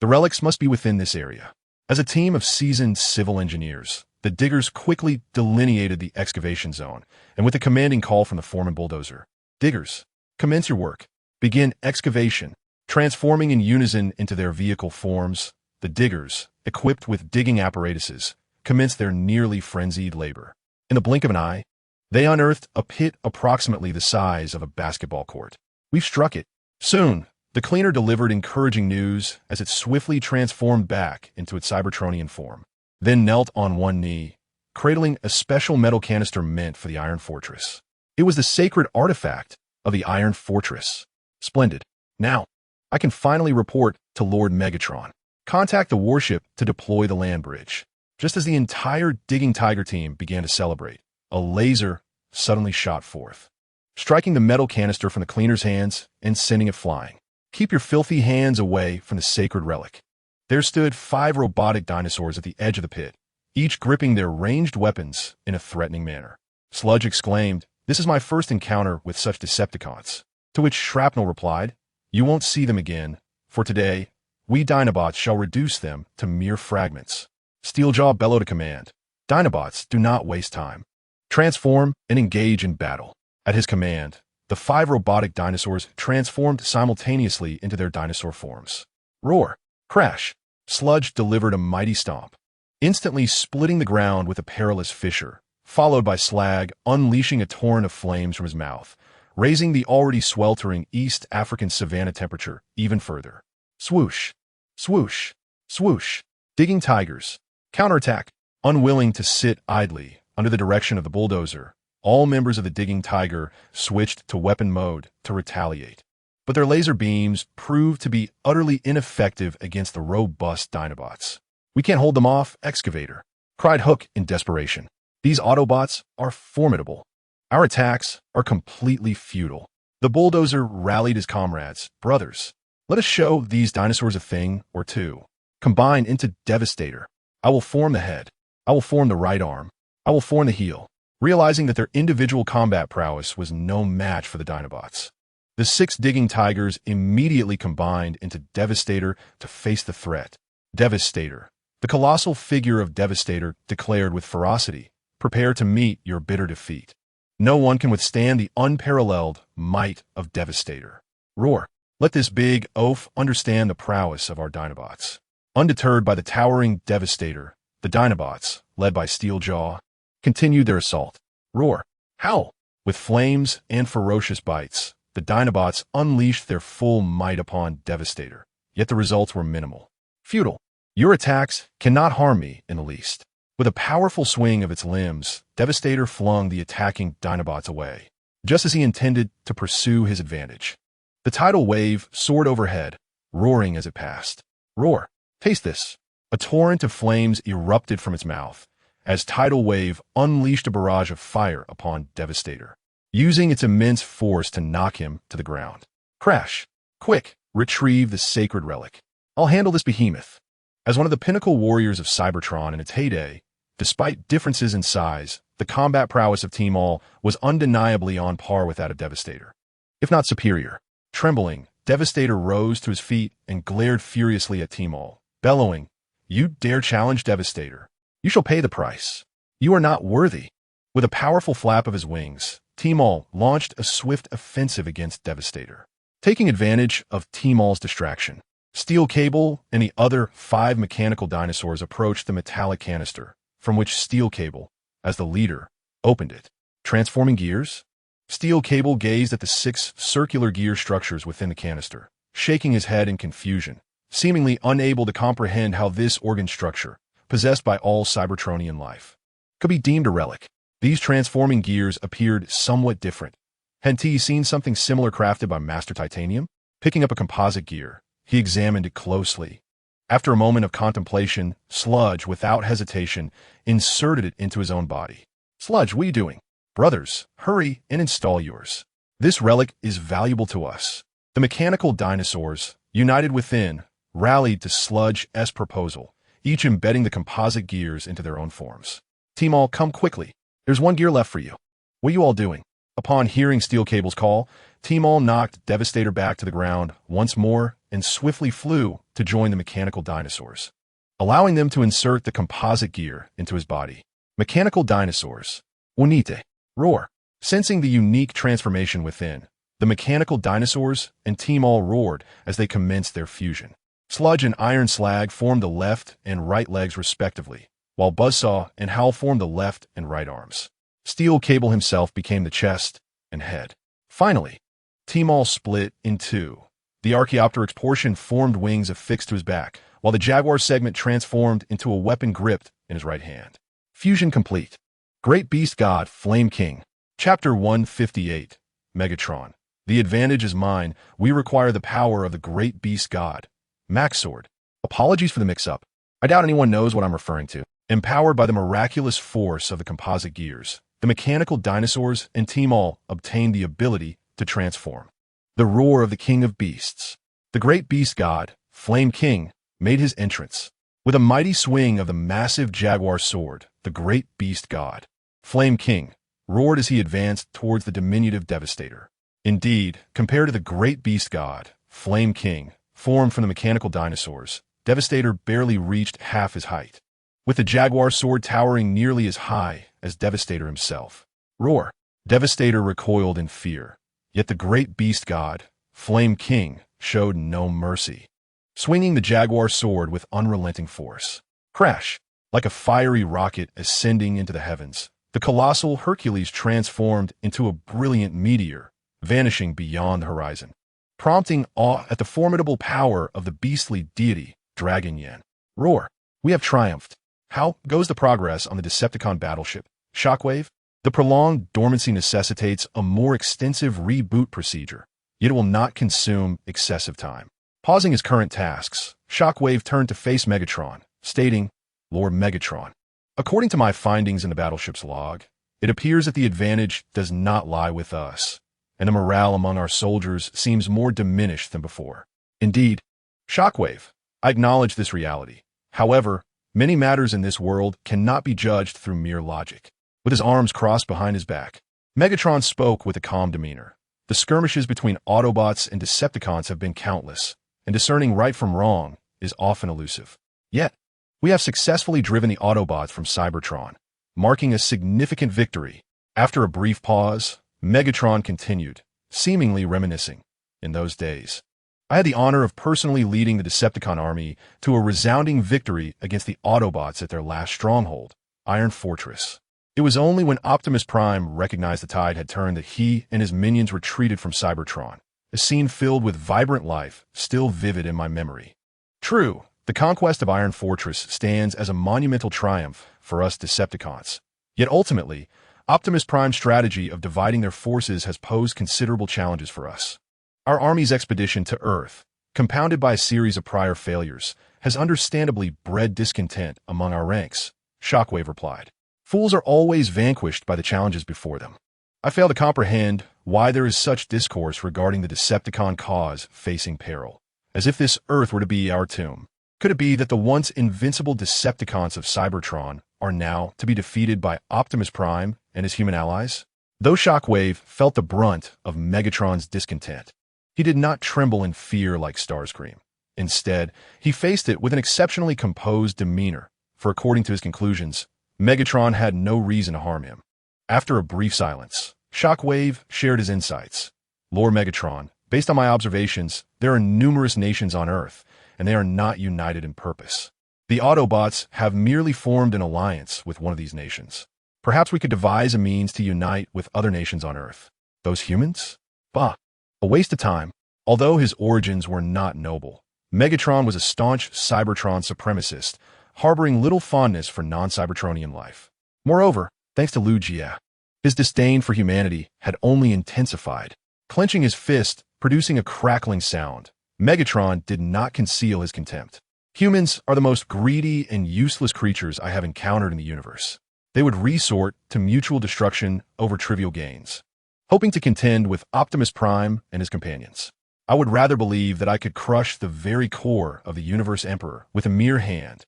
the relics must be within this area. As a team of seasoned civil engineers, the diggers quickly delineated the excavation zone, and with a commanding call from the foreman bulldozer, "Diggers, commence your work. Begin excavation." Transforming in unison into their vehicle forms, the diggers, equipped with digging apparatuses, commenced their nearly frenzied labor. In the blink of an eye, they unearthed a pit approximately the size of a basketball court. "We've struck it." Soon, the cleaner delivered encouraging news as it swiftly transformed back into its Cybertronian form, then knelt on one knee, cradling a special metal canister meant for the Iron Fortress. It was the sacred artifact of the Iron Fortress. "Splendid. Now, I can finally report to Lord Megatron. Contact the warship to deploy the land bridge." Just as the entire Digging Tiger team began to celebrate, a laser suddenly shot forth, striking the metal canister from the cleaner's hands and sending it flying. "Keep your filthy hands away from the sacred relic." There stood 5 robotic dinosaurs at the edge of the pit, each gripping their ranged weapons in a threatening manner. Sludge exclaimed, "This is my first encounter with such Decepticons." To which Shrapnel replied, "You won't see them again, for today, we Dinobots shall reduce them to mere fragments." Steeljaw bellowed a command. "Dinobots, do not waste time. Transform and engage in battle." At his command, the 5 robotic dinosaurs transformed simultaneously into their dinosaur forms. Roar! Crash! Sludge delivered a mighty stomp, instantly splitting the ground with a perilous fissure, followed by Slag unleashing a torrent of flames from his mouth, raising the already sweltering East African savanna temperature even further. Swoosh! Swoosh! Swoosh! Digging Tigers. Counterattack! Unwilling to sit idly under the direction of the bulldozer, all members of the Digging Tiger switched to weapon mode to retaliate. But their laser beams proved to be utterly ineffective against the robust Dinobots. "We can't hold them off, Excavator," cried Hook in desperation. "These Autobots are formidable. Our attacks are completely futile." The bulldozer rallied his comrades. Brothers, let us show these dinosaurs a thing or two. Combine into Devastator. I will form the head. I will form the right arm. I will form the heel. Realizing that their individual combat prowess was no match for the Dinobots, the 6 digging tigers immediately combined into Devastator to face the threat. Devastator. The colossal figure of Devastator declared with ferocity, "Prepare to meet your bitter defeat. No one can withstand the unparalleled might of Devastator. Roar. Let this big oaf understand the prowess of our Dinobots." Undeterred by the towering Devastator, the Dinobots, led by Steeljaw, continued their assault. Roar. Howl. With flames and ferocious bites, the Dinobots unleashed their full might upon Devastator, yet the results were minimal. Futile. Your attacks cannot harm me in the least. With a powerful swing of its limbs, Devastator flung the attacking Dinobots away, just as he intended to pursue his advantage. The tidal wave soared overhead, roaring as it passed. Roar. Taste this. A torrent of flames erupted from its mouth, as tidal wave unleashed a barrage of fire upon Devastator, using its immense force to knock him to the ground. Crash. Quick, retrieve the sacred relic. I'll handle this behemoth. As one of the pinnacle warriors of Cybertron in its heyday, despite differences in size, the combat prowess of Team All was undeniably on par with that of Devastator, if not superior. Trembling, Devastator rose to his feet and glared furiously at Team All, bellowing, "You dare challenge Devastator? You shall pay the price. You are not worthy." With a powerful flap of his wings, Team All launched a swift offensive against Devastator. Taking advantage of Team All's distraction, Steel Cable and the other 5 mechanical dinosaurs approached the metallic canister, from which Steel Cable, as the leader, opened it. Transforming gears? Steel Cable gazed at the 6 circular gear structures within the canister, shaking his head in confusion, seemingly unable to comprehend how this organ structure, possessed by all Cybertronian life, could be deemed a relic. These transforming gears appeared somewhat different. Had he seen something similar crafted by Master Titanium? Picking up a composite gear, he examined it closely. After a moment of contemplation, Sludge, without hesitation, inserted it into his own body. "Sludge, what are you doing? Brothers, hurry and install yours. This relic is valuable to us." The mechanical dinosaurs, united within, rallied to Sludge's proposal, each embedding the composite gears into their own forms. "Team All, come quickly. There's 1 gear left for you. What are you all doing?" Upon hearing Steel Cable's call, Team All knocked Devastator back to the ground once more and swiftly flew to join the mechanical dinosaurs, allowing them to insert the composite gear into his body. Mechanical dinosaurs. Unite. Roar. Sensing the unique transformation within, the mechanical dinosaurs and Team All roared as they commenced their fusion. Sludge and Iron Slag formed the left and right legs respectively, while Buzzsaw and Howl formed the left and right arms. Steel Cable himself became the chest and head. Finally, Team All split in 2. The Archaeopteryx portion formed wings affixed to his back, while the Jaguar segment transformed into a weapon gripped in his right hand. Fusion complete. Great Beast God, Flame King. Chapter 158. Megatron. The advantage is mine. We require the power of the Great Beast God. Max Sword. Apologies for the mix-up. I doubt anyone knows what I'm referring to. Empowered by the miraculous force of the composite gears, the mechanical dinosaurs and Team All obtained the ability to transform. The roar of the King of Beasts. The Great Beast God, Flame King, made his entrance. With a mighty swing of the massive Jaguar sword, the Great Beast God, Flame King, roared as he advanced towards the diminutive Devastator. Indeed, compared to the Great Beast God, Flame King, formed from the mechanical dinosaurs, Devastator barely reached half his height, with the Jaguar sword towering nearly as high as Devastator himself. Roar. Devastator recoiled in fear. Yet the Great Beast God, Flame King, showed no mercy, swinging the Jaguar sword with unrelenting force. Crash! Like a fiery rocket ascending into the heavens, the colossal Hercules transformed into a brilliant meteor, vanishing beyond the horizon, prompting awe at the formidable power of the beastly deity, Dragon Yen. Roar! We have triumphed. How goes the progress on the Decepticon battleship? Shockwave? The prolonged dormancy necessitates a more extensive reboot procedure, yet it will not consume excessive time. Pausing his current tasks, Shockwave turned to face Megatron, stating, "Lord Megatron, according to my findings in the battleship's log, it appears that the advantage does not lie with us. and the morale among our soldiers seems more diminished than before. Indeed, Shockwave, I acknowledge this reality. However, many matters in this world cannot be judged through mere logic. With his arms crossed behind his back, Megatron spoke with a calm demeanor. The skirmishes between Autobots and Decepticons have been countless, and discerning right from wrong is often elusive. Yet, we have successfully driven the Autobots from Cybertron, marking a significant victory. After a brief pause, Megatron continued, seemingly reminiscing. In those days, I had the honor of personally leading the Decepticon army to a resounding victory against the Autobots at their last stronghold, Iron Fortress. It was only when Optimus Prime recognized the tide had turned that he and his minions retreated from Cybertron, a scene filled with vibrant life, still vivid in my memory. True, the conquest of Iron Fortress stands as a monumental triumph for us Decepticons. Yet ultimately, Optimus Prime's strategy of dividing their forces has posed considerable challenges for us. Our army's expedition to Earth, compounded by a series of prior failures, has understandably bred discontent among our ranks, Shockwave replied. Fools are always vanquished by the challenges before them. I fail to comprehend why there is such discourse regarding the Decepticon cause facing peril, as if this Earth were to be our tomb. Could it be that the once invincible Decepticons of Cybertron are now to be defeated by Optimus Prime and his human allies? Though Shockwave felt the brunt of Megatron's discontent, he did not tremble in fear like Starscream. Instead, he faced it with an exceptionally composed demeanor, for according to his conclusions, Megatron had no reason to harm him. After a brief silence, Shockwave shared his insights. Lord Megatron, based on my observations, there are numerous nations on Earth, and they are not united in purpose. The Autobots have merely formed an alliance with one of these nations. Perhaps we could devise a means to unite with other nations on Earth. Those humans? Bah, a waste of time. Although his origins were not noble, Megatron was a staunch Cybertron supremacist, harboring little fondness for non-Cybertronian life. Moreover, thanks to Liu Jie, his disdain for humanity had only intensified. Clenching his fist, producing a crackling sound, Megatron did not conceal his contempt. Humans are the most greedy and useless creatures I have encountered in the universe. They would resort to mutual destruction over trivial gains, hoping to contend with Optimus Prime and his companions. I would rather believe that I could crush the very core of the Universe Emperor with a mere hand.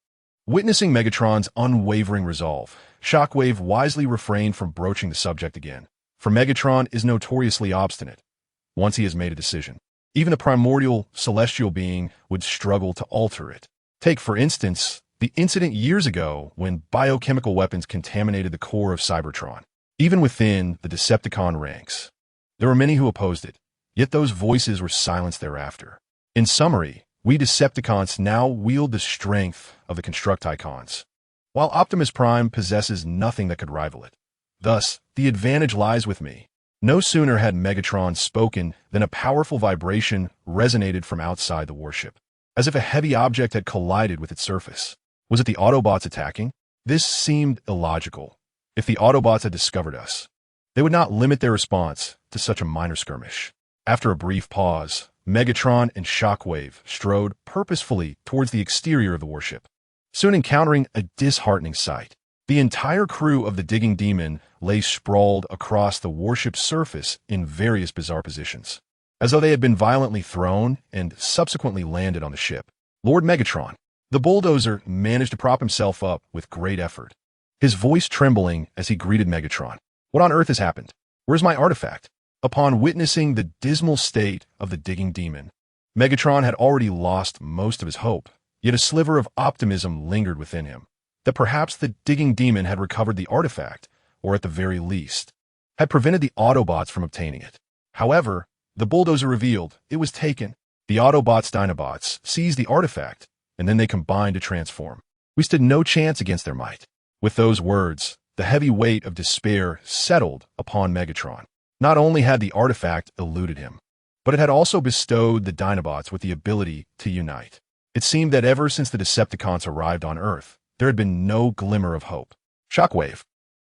Witnessing Megatron's unwavering resolve, Shockwave wisely refrained from broaching the subject again, for Megatron is notoriously obstinate. Once he has made a decision, even a primordial celestial being would struggle to alter it. Take, for instance, the incident years ago when biochemical weapons contaminated the core of Cybertron. Even within the Decepticon ranks, there were many who opposed it, yet those voices were silenced thereafter. In summary, we Decepticons now wield the strength of the Constructicons, while Optimus Prime possesses nothing that could rival it. Thus, the advantage lies with me. No sooner had Megatron spoken than a powerful vibration resonated from outside the warship, as if a heavy object had collided with its surface. Was it the Autobots attacking? This seemed illogical. If the Autobots had discovered us, they would not limit their response to such a minor skirmish. After a brief pause, Megatron and Shockwave strode purposefully towards the exterior of the warship, soon encountering a disheartening sight. The entire crew of the Digging Demon lay sprawled across the warship's surface in various bizarre positions, as though they had been violently thrown and subsequently landed on the ship. Lord Megatron, the bulldozer, managed to prop himself up with great effort, his voice trembling as he greeted Megatron. What on earth has happened? Where's my artifact? Upon witnessing the dismal state of the Digging Demon, Megatron had already lost most of his hope, yet a sliver of optimism lingered within him, that perhaps the Digging Demon had recovered the artifact, or at the very least, had prevented the Autobots from obtaining it. However, the bulldozer revealed it was taken. The Autobots' Dinobots seized the artifact, and then they combined to transform. We stood no chance against their might. With those words, the heavy weight of despair settled upon Megatron. Not only had the artifact eluded him, but it had also bestowed the Dinobots with the ability to unite. It seemed that ever since the Decepticons arrived on Earth, there had been no glimmer of hope. Shockwave,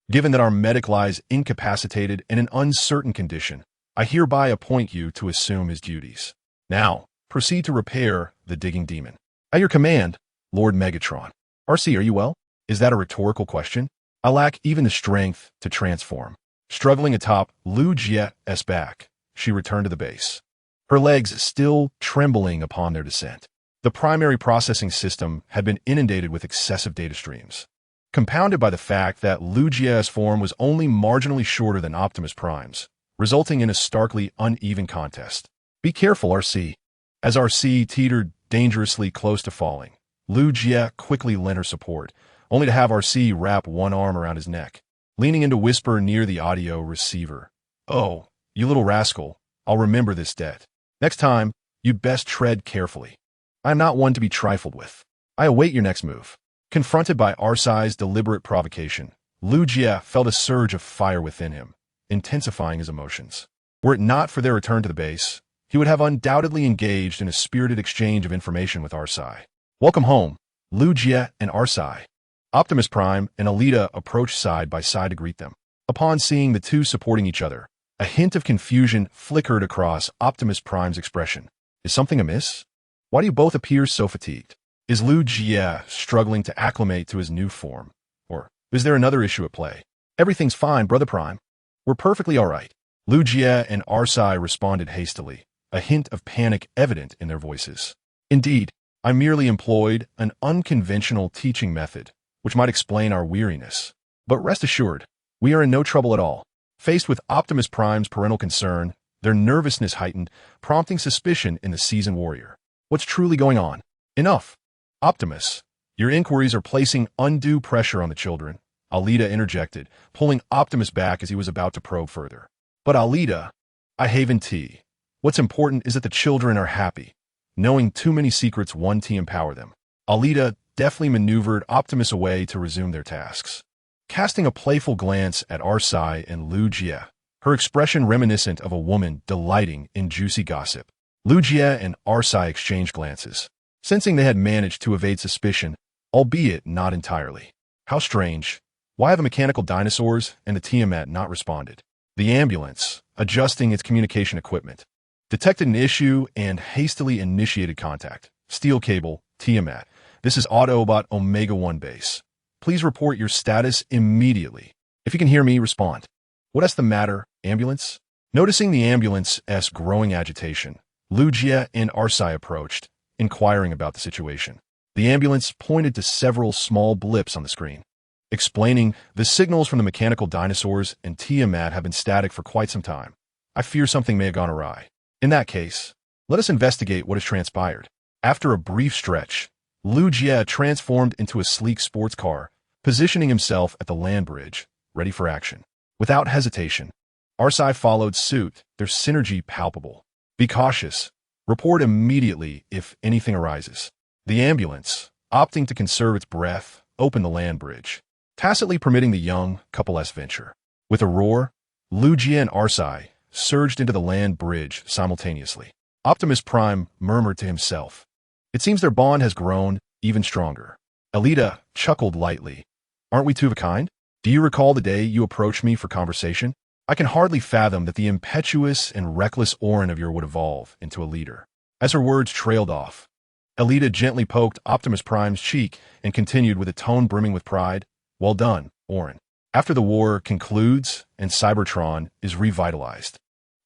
given that our medic lies incapacitated in an uncertain condition, I hereby appoint you to assume his duties. Now, proceed to repair the Digging Demon. At your command, Lord Megatron. RC, are you well? Is that a rhetorical question? I lack even the strength to transform. Struggling atop Liu Jie's back, she returned to the base, her legs still trembling upon their descent. The primary processing system had been inundated with excessive data streams, compounded by the fact that Lugia's form was only marginally shorter than Optimus Prime's, resulting in a starkly uneven contest. "Be careful, RC." As RC teetered dangerously close to falling, Lugia quickly lent her support, only to have RC wrap one arm around his neck, leaning in to whisper near the audio receiver. "Oh, you little rascal, I'll remember this debt. Next time, you'd best tread carefully. I am not one to be trifled with. I await your next move." Confronted by RC's deliberate provocation, Lugia felt a surge of fire within him, intensifying his emotions. Were it not for their return to the base, he would have undoubtedly engaged in a spirited exchange of information with RC. "Welcome home, Lugia and RC." Optimus Prime and Alita approached side by side to greet them. Upon seeing the two supporting each other, a hint of confusion flickered across Optimus Prime's expression. "Is something amiss? Why do you both appear so fatigued? Is Lugia struggling to acclimate to his new form? Or is there another issue at play?" "Everything's fine, Brother Prime. We're perfectly all right." Lugia and RC responded hastily, a hint of panic evident in their voices. "Indeed, I merely employed an unconventional teaching method, which might explain our weariness. But rest assured, we are in no trouble at all." Faced with Optimus Prime's parental concern, their nervousness heightened, prompting suspicion in the seasoned warrior. "What's truly going on?" "Enough, Optimus. Your inquiries are placing undue pressure on the children," Alita interjected, pulling Optimus back as he was about to probe further. "But Alita, I haven tea. What's important is that the children are happy. Knowing too many secrets one to empower them." Alita deftly maneuvered Optimus away to resume their tasks. Casting a playful glance at RC and Lugia, her expression reminiscent of a woman delighting in juicy gossip. Lugia and RC exchanged glances, sensing they had managed to evade suspicion, albeit not entirely. How strange. Why have the mechanical dinosaurs and the Tiamat not responded? The ambulance, adjusting its communication equipment, detected an issue and hastily initiated contact. "Steel cable, Tiamat. This is Autobot Omega-1 base. Please report your status immediately. If you can hear me, respond." "What's the matter, ambulance?" Noticing the ambulance's growing agitation, Lugia and RC approached, inquiring about the situation. The ambulance pointed to several small blips on the screen, explaining, "The signals from the mechanical dinosaurs and Tiamat have been static for quite some time. I fear something may have gone awry. In that case, let us investigate what has transpired." After a brief stretch, Lugia transformed into a sleek sports car, positioning himself at the land bridge, ready for action. Without hesitation, RC followed suit, their synergy palpable. "Be cautious. Report immediately if anything arises." The ambulance, opting to conserve its breath, opened the land bridge, tacitly permitting the young couple's venture. With a roar, Lugia and RC surged into the land bridge simultaneously. Optimus Prime murmured to himself, "It seems their bond has grown even stronger." Alita chuckled lightly. "Aren't we two of a kind? Do you recall the day you approached me for conversation? I can hardly fathom that the impetuous and reckless Orin of yours would evolve into a leader." As her words trailed off, Alita gently poked Optimus Prime's cheek and continued with a tone brimming with pride, "Well done, Orin. After the war concludes and Cybertron is revitalized,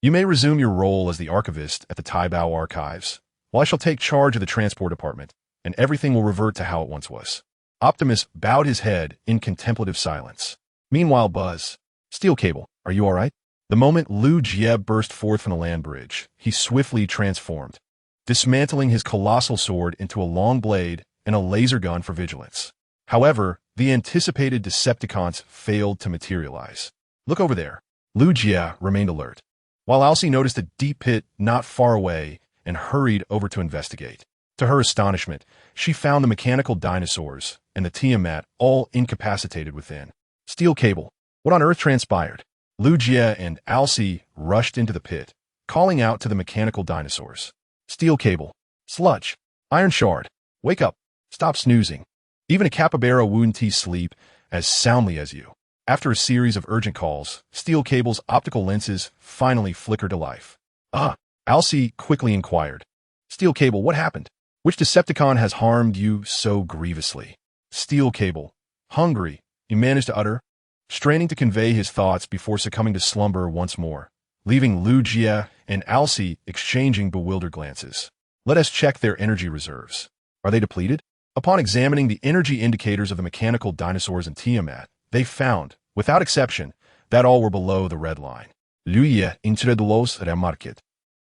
you may resume your role as the archivist at the Taibao Archives, while I shall take charge of the transport department, and everything will revert to how it once was." Optimus bowed his head in contemplative silence. Meanwhile, Buzz, "Steel cable, are you all right?" The moment Lugia burst forth from the land bridge, he swiftly transformed, dismantling his colossal sword into a long blade and a laser gun for vigilance. However, the anticipated Decepticons failed to materialize. "Look over there." Lugia remained alert, while Alcee noticed a deep pit not far away and hurried over to investigate. To her astonishment, she found the mechanical dinosaurs and the Tiamat all incapacitated within. "Steel cable, what on earth transpired?" Lugia and Alcee rushed into the pit, calling out to the mechanical dinosaurs. "Steel cable, sludge, iron shard, wake up, stop snoozing. Even a capybara wouldn't sleep as soundly as you." After a series of urgent calls, Steel cable's optical lenses finally flickered to life. "Ah," Alcee quickly inquired. "Steel cable, what happened? Which Decepticon has harmed you so grievously?" Steel cable, hungry, he managed to utter, straining to convey his thoughts before succumbing to slumber once more. leaving Lugia and Alcee exchanging bewildered glances. Let us check their energy reserves. Are they depleted? Upon examining the energy indicators of the mechanical dinosaurs and Tiamat, they found, without exception, that all were below the red line. Lugia incrédulos remarqued.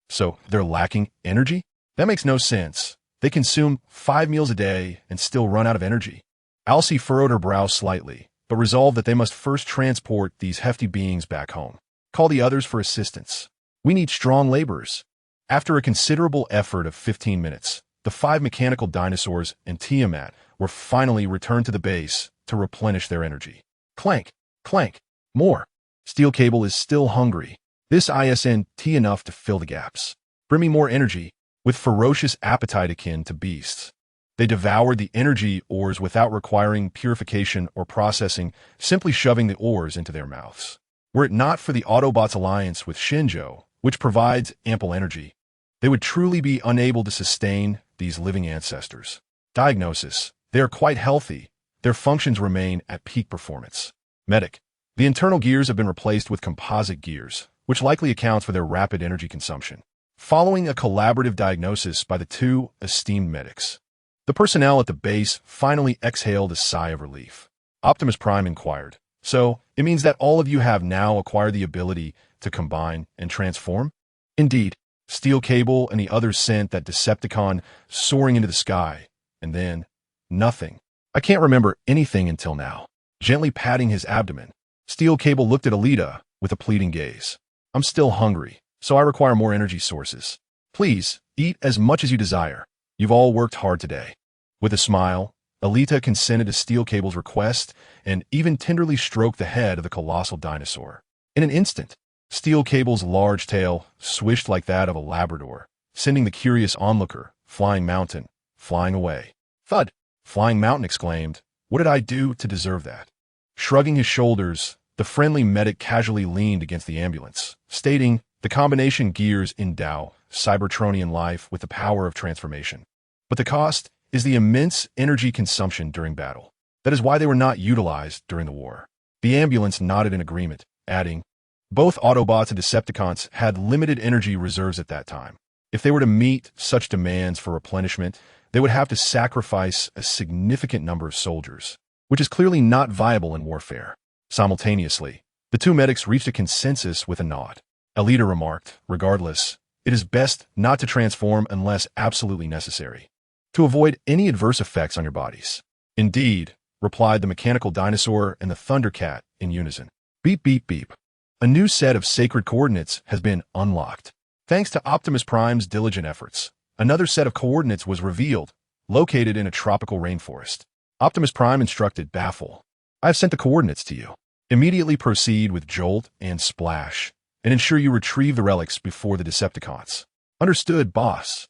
So, they're lacking energy? That makes no sense. They consume 5 meals a day and still run out of energy. Alcee furrowed her brow slightly, but resolved that they must first transport these hefty beings back home. Call the others for assistance. We need strong laborers. After a considerable effort of 15 minutes, the 5 mechanical dinosaurs and Tiamat were finally returned to the base to replenish their energy. Clank, clank, more. Steel Cable is still hungry. This isn't enough to fill the gaps. Bring me more energy, with ferocious appetite akin to beasts. They devoured the energy ores without requiring purification or processing, simply shoving the ores into their mouths. Were it not for the Autobots' alliance with Shinjo, which provides ample energy, they would truly be unable to sustain these living ancestors. Diagnosis: they are quite healthy. Their functions remain at peak performance. Medic: the internal gears have been replaced with composite gears, which likely accounts for their rapid energy consumption. Following a collaborative diagnosis by the 2 esteemed medics, the personnel at the base finally exhaled a sigh of relief. Optimus Prime inquired, "So, it means that all of you have now acquired the ability to combine and transform?" "Indeed." Steel Cable and the others sent that Decepticon soaring into the sky, and then, nothing. "I can't remember anything until now." Gently patting his abdomen, Steel Cable looked at Alita with a pleading gaze. "I'm still hungry, so I require more energy sources. Please, eat as much as you desire. You've all worked hard today." With a smile, Alita consented to Steel Cable's request and even tenderly stroked the head of the colossal dinosaur. In an instant, Steel Cable's large tail swished like that of a Labrador, sending the curious onlooker, Flying Mountain, flying away. "Thud!" Flying Mountain exclaimed, "What did I do to deserve that?" Shrugging his shoulders, the friendly medic casually leaned against the ambulance, stating, "The combination gears endow Cybertronian life with the power of transformation. But the cost is the immense energy consumption during battle. That is why they were not utilized during the war." The ambulance nodded in agreement, adding, "Both Autobots and Decepticons had limited energy reserves at that time. If they were to meet such demands for replenishment, they would have to sacrifice a significant number of soldiers, which is clearly not viable in warfare." Simultaneously, the 2 medics reached a consensus with a nod. Alita remarked, "Regardless, it is best not to transform unless absolutely necessary, to avoid any adverse effects on your bodies." "Indeed," replied the mechanical dinosaur and the Thundercat in unison. Beep, beep, beep. A new set of sacred coordinates has been unlocked. Thanks to Optimus Prime's diligent efforts, another set of coordinates was revealed, located in a tropical rainforest. Optimus Prime instructed Baffle, "I have sent the coordinates to you. Immediately proceed with Jolt and Splash, and ensure you retrieve the relics before the Decepticons." "Understood, boss."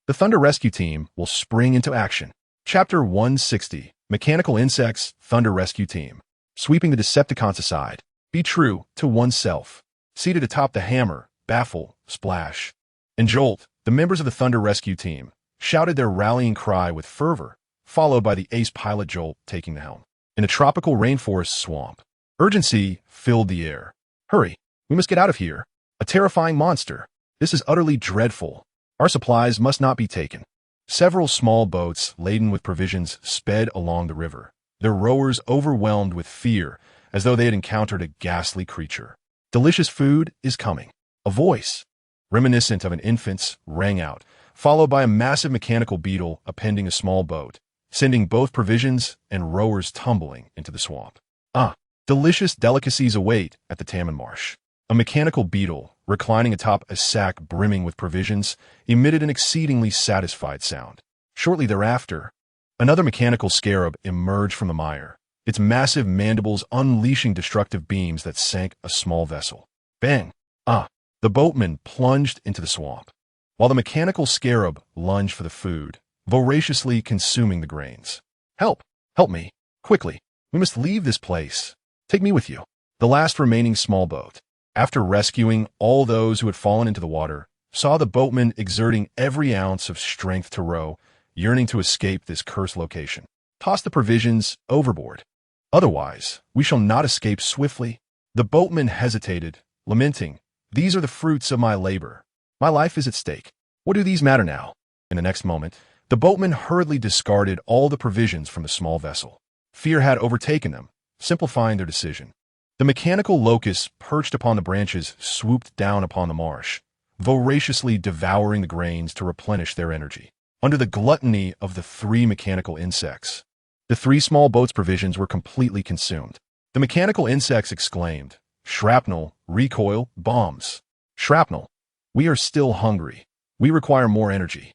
The Thunder Rescue Team will spring into action. Chapter 160, Mechanical Insects Thunder Rescue Team. Sweeping the Decepticons aside, be true to oneself. Seated atop the Hammer, Baffle, Splash, and Jolt, the members of the Thunder Rescue Team shouted their rallying cry with fervor, followed by the ace pilot Jolt taking the helm. In a tropical rainforest swamp, urgency filled the air. "Hurry, we must get out of here. A terrifying monster. This is utterly dreadful. Our supplies must not be taken." Several small boats laden with provisions sped along the river, their rowers overwhelmed with fear as though they had encountered a ghastly creature. "Delicious food is coming." A voice, reminiscent of an infant's, rang out, followed by a massive mechanical beetle appending a small boat, sending both provisions and rowers tumbling into the swamp. Delicious delicacies await at the Taman Marsh. A mechanical beetle, reclining atop a sack brimming with provisions, emitted an exceedingly satisfied sound. Shortly thereafter, another mechanical scarab emerged from the mire, its massive mandibles unleashing destructive beams that sank a small vessel. Bang! The boatman plunged into the swamp, while the mechanical scarab lunged for the food, voraciously consuming the grains. "Help! Help me! Quickly! We must leave this place. Take me with you." The last remaining small boat, after rescuing all those who had fallen into the water, saw the boatman exerting every ounce of strength to row, yearning to escape this cursed location. "Toss the provisions overboard. Otherwise, we shall not escape swiftly." The boatman hesitated, lamenting, These are the fruits of my labor. My life is at stake. What do these matter now? In the next moment, the boatmen hurriedly discarded all the provisions from the small vessel. Fear had overtaken them, simplifying their decision. The mechanical locusts perched upon the branches swooped down upon the marsh, voraciously devouring the grains to replenish their energy. Under the gluttony of the three mechanical insects, the three small boats' provisions were completely consumed. The mechanical insects exclaimed, "Shrapnel, recoil, bombs. Shrapnel, we are still hungry. We require more energy.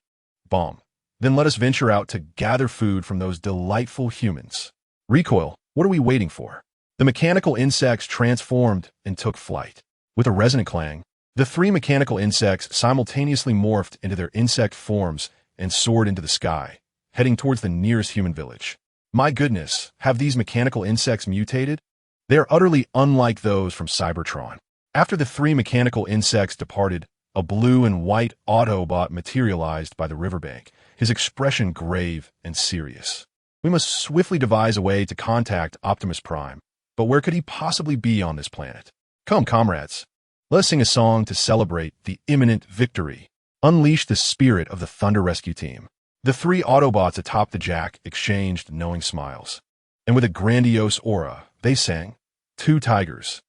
Bomb, then let us venture out to gather food from those delightful humans. Recoil, what are we waiting for?" The mechanical insects transformed and took flight. With a resonant clang, the three mechanical insects simultaneously morphed into their insect forms and soared into the sky, heading towards the nearest human village. My goodness, have these mechanical insects mutated? They are utterly unlike those from Cybertron. After the three mechanical insects departed, a blue and white Autobot materialized by the riverbank, his expression grave and serious. We must swiftly devise a way to contact Optimus Prime, but where could he possibly be on this planet? Come, comrades, let us sing a song to celebrate the imminent victory. Unleash the spirit of the Thunder Rescue Team. The three Autobots atop the jack exchanged knowing smiles, and with a grandiose aura, they sang, two tigers,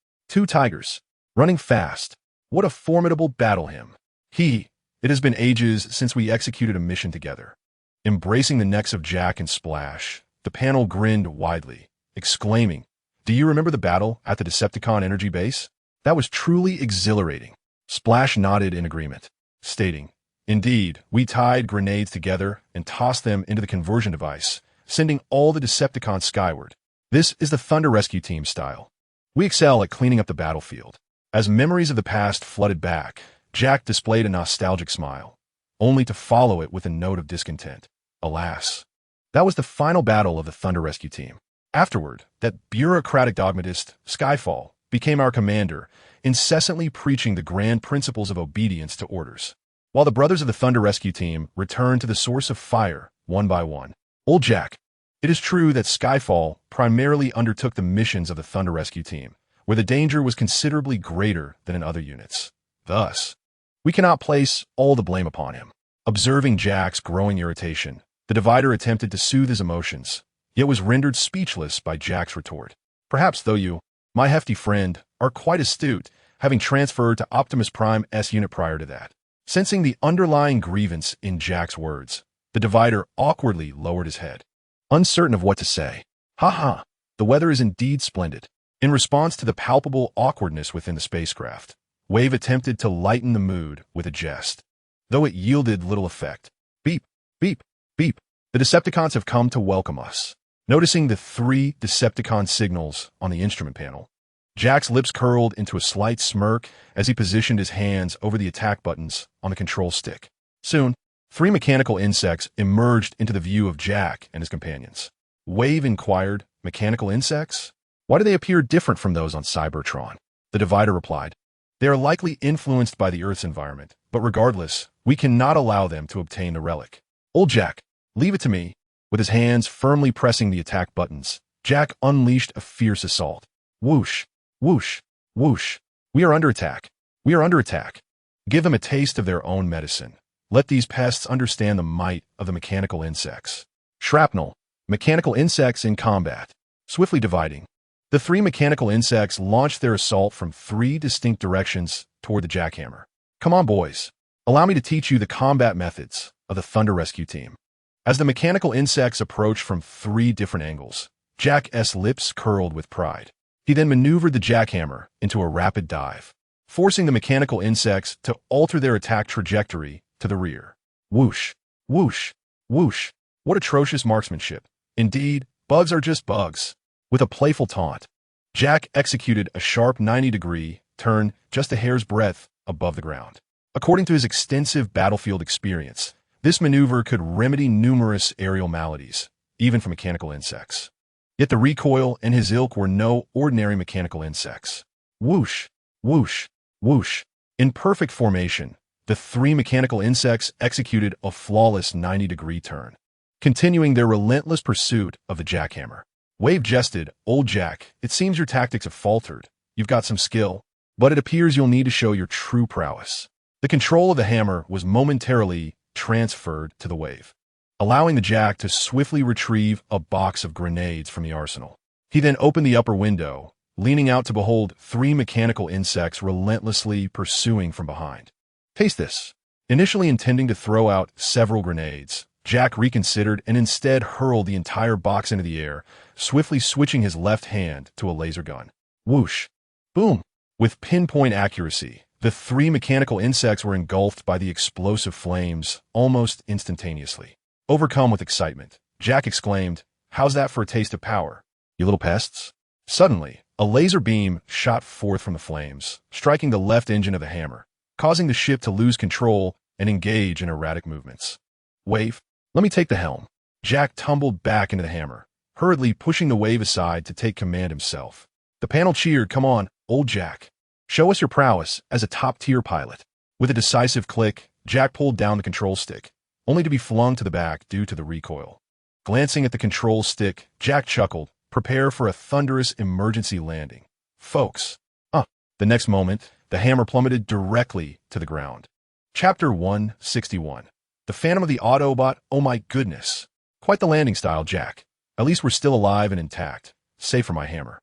running fast. What a formidable battle hymn. It has been ages since we executed a mission together." Embracing the necks of Jack and Splash, the panel grinned widely, exclaiming, "Do you remember the battle at the Decepticon Energy Base? That was truly exhilarating." Splash nodded in agreement, stating, "Indeed, we tied grenades together and tossed them into the conversion device, sending all the Decepticons skyward. This is the Thunder Rescue Team style. We excel at cleaning up the battlefield." As memories of the past flooded back, Jack displayed a nostalgic smile, only to follow it with a note of discontent. Alas, that was the final battle of the Thunder Rescue Team. Afterward, that bureaucratic dogmatist, Skyfall, became our commander, incessantly preaching the grand principles of obedience to orders. While the brothers of the Thunder Rescue Team returned to the source of fire, one by one. Old Jack, it is true that Skyfall primarily undertook the missions of the Thunder Rescue Team, where the danger was considerably greater than in other units. Thus, we cannot place all the blame upon him. Observing Jack's growing irritation, the Divider attempted to soothe his emotions, yet was rendered speechless by Jack's retort. "Perhaps, though you, my hefty friend, are quite astute, having transferred to Optimus Prime S unit prior to that." Sensing the underlying grievance in Jack's words, the Divider awkwardly lowered his head, uncertain of what to say. "Ha, the weather is indeed splendid." In response to the palpable awkwardness within the spacecraft, Wave attempted to lighten the mood with a jest, though it yielded little effect. "Beep, beep, beep. The Decepticons have come to welcome us." Noticing the three Decepticon signals on the instrument panel, Jack's lips curled into a slight smirk as he positioned his hands over the attack buttons on the control stick. Soon, three mechanical insects emerged into the view of Jack and his companions. Wave inquired, "Mechanical insects? Why do they appear different from those on Cybertron?" The Divider replied, "They are likely influenced by the Earth's environment, but regardless, we cannot allow them to obtain the relic. Old Jack, leave it to me." With his hands firmly pressing the attack buttons, Jack unleashed a fierce assault. Whoosh, whoosh, whoosh. "We are under attack. We are under attack." Give them a taste of their own medicine. Let these pests understand the might of the mechanical insects. Shrapnel, mechanical insects in combat. Swiftly dividing, the three mechanical insects launched their assault from three distinct directions toward the jackhammer. "Come on, boys. Allow me to teach you the combat methods of the Thunder Rescue Team." As the mechanical insects approached from three different angles, Jack's lips curled with pride. He then maneuvered the jackhammer into a rapid dive, forcing the mechanical insects to alter their attack trajectory to the rear. Whoosh, whoosh, whoosh. What atrocious marksmanship. Indeed, bugs are just bugs. With a playful taunt, Jack executed a sharp 90-degree turn just a hair's breadth above the ground. According to his extensive battlefield experience, this maneuver could remedy numerous aerial maladies, even for mechanical insects. Yet the recoil and his ilk were no ordinary mechanical insects. Whoosh, whoosh, whoosh. In perfect formation, the three mechanical insects executed a flawless 90-degree turn, continuing their relentless pursuit of the jackhammer. Wave jested, "Old Jack, it seems your tactics have faltered. You've got some skill, but it appears you'll need to show your true prowess. The control of the hammer was momentarily transferred to the wave, allowing the Jack to swiftly retrieve a box of grenades from the arsenal. He then opened the upper window, leaning out to behold 3 mechanical insects relentlessly pursuing from behind. Taste this. Initially intending to throw out several grenades, Jack reconsidered and instead hurled the entire box into the air, swiftly switching his left hand to a laser gun. Whoosh! Boom! With pinpoint accuracy, the 3 mechanical insects were engulfed by the explosive flames almost instantaneously. Overcome with excitement, Jack exclaimed, "How's that for a taste of power, you little pests?" Suddenly, a laser beam shot forth from the flames, striking the left engine of the hammer, causing the ship to lose control and engage in erratic movements. "Wave, let me take the helm." Jack tumbled back into the hammer, hurriedly pushing the wave aside to take command himself. The panel cheered, "Come on, old Jack. Show us your prowess as a top-tier pilot." With a decisive click, Jack pulled down the control stick, only to be flung to the back due to the recoil. Glancing at the control stick, Jack chuckled, "Prepare for a thunderous emergency landing, folks." The next moment, the hammer plummeted directly to the ground. Chapter 161. The Phantom of the Autobot. Oh my goodness. Quite the landing style, Jack. At least we're still alive and intact, save for my hammer.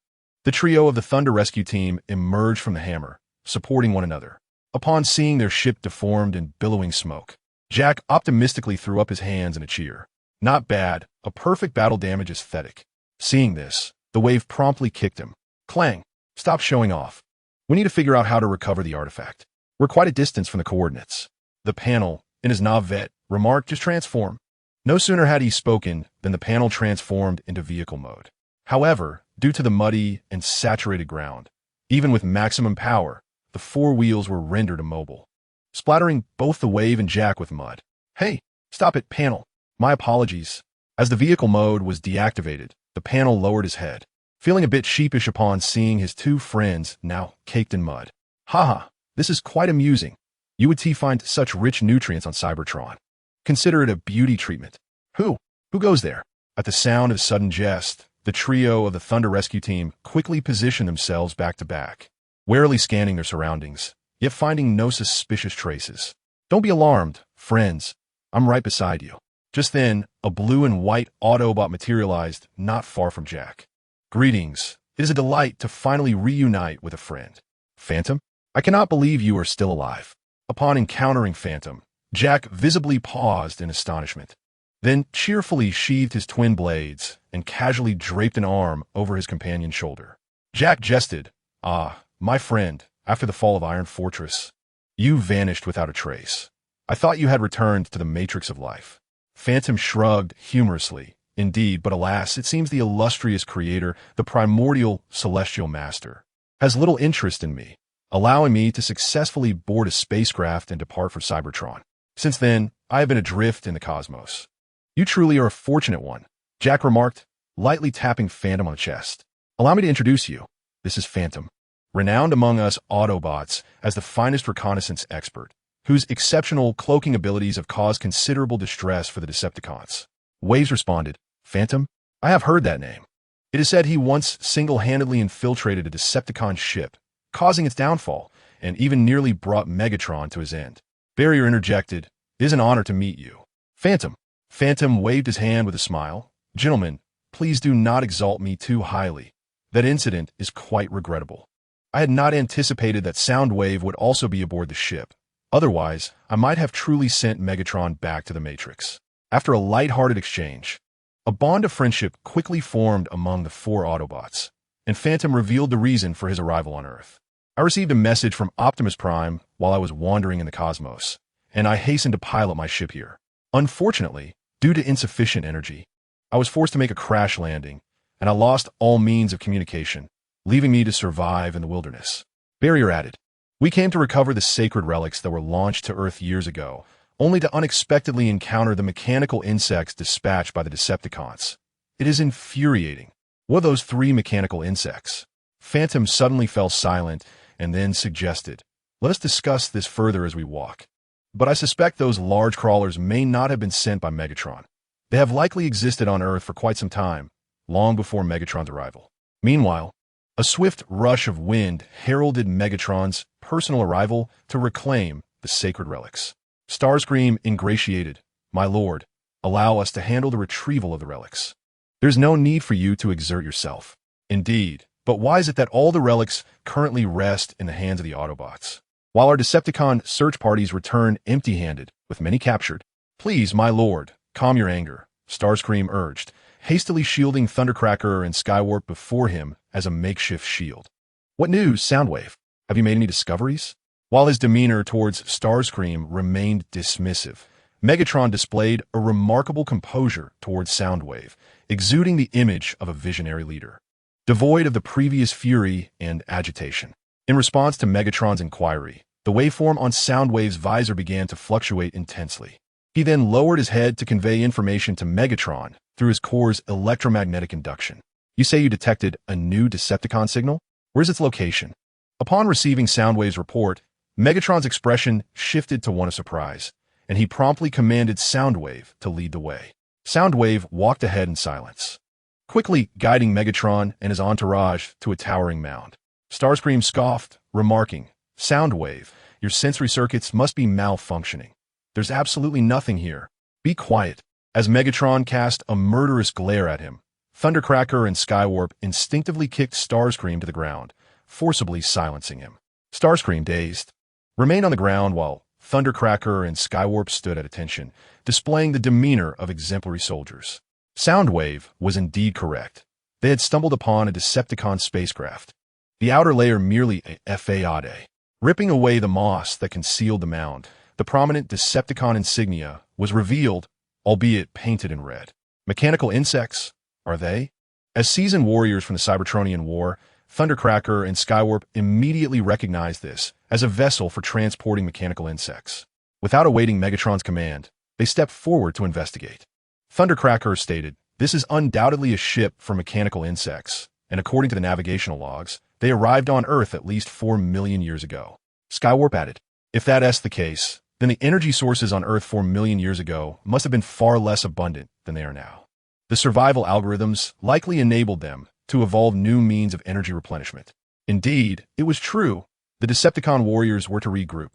The trio of the Thunder Rescue Team emerged from the hammer, supporting one another. Upon seeing their ship deformed in billowing smoke, Jack optimistically threw up his hands in a cheer. "Not bad, a perfect battle damage aesthetic." Seeing this, the wave promptly kicked him. "Clang! Stop showing off. We need to figure out how to recover the artifact. We're quite a distance from the coordinates." The panel, in his Navet, remarked, "Just transform." No sooner had he spoken than the panel transformed into vehicle mode. However, due to the muddy and saturated ground, even with maximum power, the 4 wheels were rendered immobile, splattering both the wave and Jack with mud. "Hey, stop it, panel. My apologies." As the vehicle mode was deactivated, the panel lowered his head, feeling a bit sheepish upon seeing his 2 friends now caked in mud. "Haha, this is quite amusing. You would find such rich nutrients on Cybertron. Consider it a beauty treatment." Who goes there?" At the sound of the sudden jest, the trio of the Thunder Rescue Team quickly positioned themselves back to back, warily scanning their surroundings, yet finding no suspicious traces. "Don't be alarmed, friends. I'm right beside you." Just then, a blue and white Autobot materialized not far from Jack. "Greetings. It is a delight to finally reunite with a friend. Phantom, I cannot believe you are still alive." Upon encountering Phantom, Jack visibly paused in astonishment, then cheerfully sheathed his twin blades and casually draped an arm over his companion's shoulder. Jack jested, "Ah, my friend, after the fall of Iron Fortress, you vanished without a trace. I thought you had returned to the matrix of life." Phantom shrugged humorously. "Indeed, but alas, it seems the illustrious creator, the primordial celestial master, has little interest in me, allowing me to successfully board a spacecraft and depart for Cybertron. Since then, I have been adrift in the cosmos." "You truly are a fortunate one," Jack remarked, lightly tapping Phantom on the chest. "Allow me to introduce you. This is Phantom, renowned among us Autobots as the finest reconnaissance expert, whose exceptional cloaking abilities have caused considerable distress for the Decepticons." Waves responded, "Phantom? I have heard that name. It is said he once single-handedly infiltrated a Decepticon ship, causing its downfall, and even nearly brought Megatron to his end." Barrier interjected, "It is an honor to meet you, Phantom." Phantom waved his hand with a smile. "Gentlemen, please do not exalt me too highly. That incident is quite regrettable. I had not anticipated that Soundwave would also be aboard the ship. Otherwise, I might have truly sent Megatron back to the Matrix." After a light-hearted exchange, a bond of friendship quickly formed among the 4 Autobots, and Phantom revealed the reason for his arrival on Earth. "I received a message from Optimus Prime while I was wandering in the cosmos, and I hastened to pilot my ship here. Unfortunately, due to insufficient energy, I was forced to make a crash landing, and I lost all means of communication, leaving me to survive in the wilderness." Barrier added, "We came to recover the sacred relics that were launched to Earth years ago, only to unexpectedly encounter the mechanical insects dispatched by the Decepticons. It is infuriating." "What are those 3 mechanical insects?" Phantom suddenly fell silent and then suggested, "Let us discuss this further as we walk. But I suspect those large crawlers may not have been sent by Megatron. They have likely existed on Earth for quite some time, long before Megatron's arrival. Meanwhile, A swift rush of wind heralded Megatron's personal arrival to reclaim the sacred relics. Starscream ingratiated, "My lord, allow us to handle the retrieval of the relics. There's no need for you to exert yourself." Indeed, but why is it that all the relics currently rest in the hands of the Autobots, while our Decepticon search parties return empty-handed, with many captured? "Please, my lord, calm your anger," Starscream urged, hastily shielding Thundercracker and Skywarp before him as a makeshift shield. "What news, Soundwave? Have you made any discoveries?" While his demeanor towards Starscream remained dismissive, Megatron displayed a remarkable composure towards Soundwave, exuding the image of a visionary leader, devoid of the previous fury and agitation. In response to Megatron's inquiry, the waveform on Soundwave's visor began to fluctuate intensely. He then lowered his head to convey information to Megatron through his core's electromagnetic induction. "You say you detected a new Decepticon signal? Where's its location?" Upon receiving Soundwave's report, Megatron's expression shifted to one of surprise, and he promptly commanded Soundwave to lead the way. Soundwave walked ahead in silence, quickly guiding Megatron and his entourage to a towering mound. Starscream scoffed, remarking, "Soundwave, your sensory circuits must be malfunctioning. There's absolutely nothing here. Be quiet." As Megatron cast a murderous glare at him, Thundercracker and Skywarp instinctively kicked Starscream to the ground, forcibly silencing him. Starscream, dazed, remained on the ground while Thundercracker and Skywarp stood at attention, displaying the demeanor of exemplary soldiers. Soundwave was indeed correct. They had stumbled upon a Decepticon spacecraft, the outer layer merely a facade. Ripping away the moss that concealed the mound, the prominent Decepticon insignia was revealed, albeit painted in red. Mechanical insects, are they? As seasoned warriors from the Cybertronian War, Thundercracker and Skywarp immediately recognized this as a vessel for transporting mechanical insects. Without awaiting Megatron's command, they stepped forward to investigate. Thundercracker stated, "This is undoubtedly a ship for mechanical insects, and according to the navigational logs, they arrived on Earth at least 4 million years ago." Skywarp added, "If that's the case, then the energy sources on Earth 4 million years ago must have been far less abundant than they are now. The survival algorithms likely enabled them to evolve new means of energy replenishment." Indeed, it was true. The Decepticon warriors were to regroup.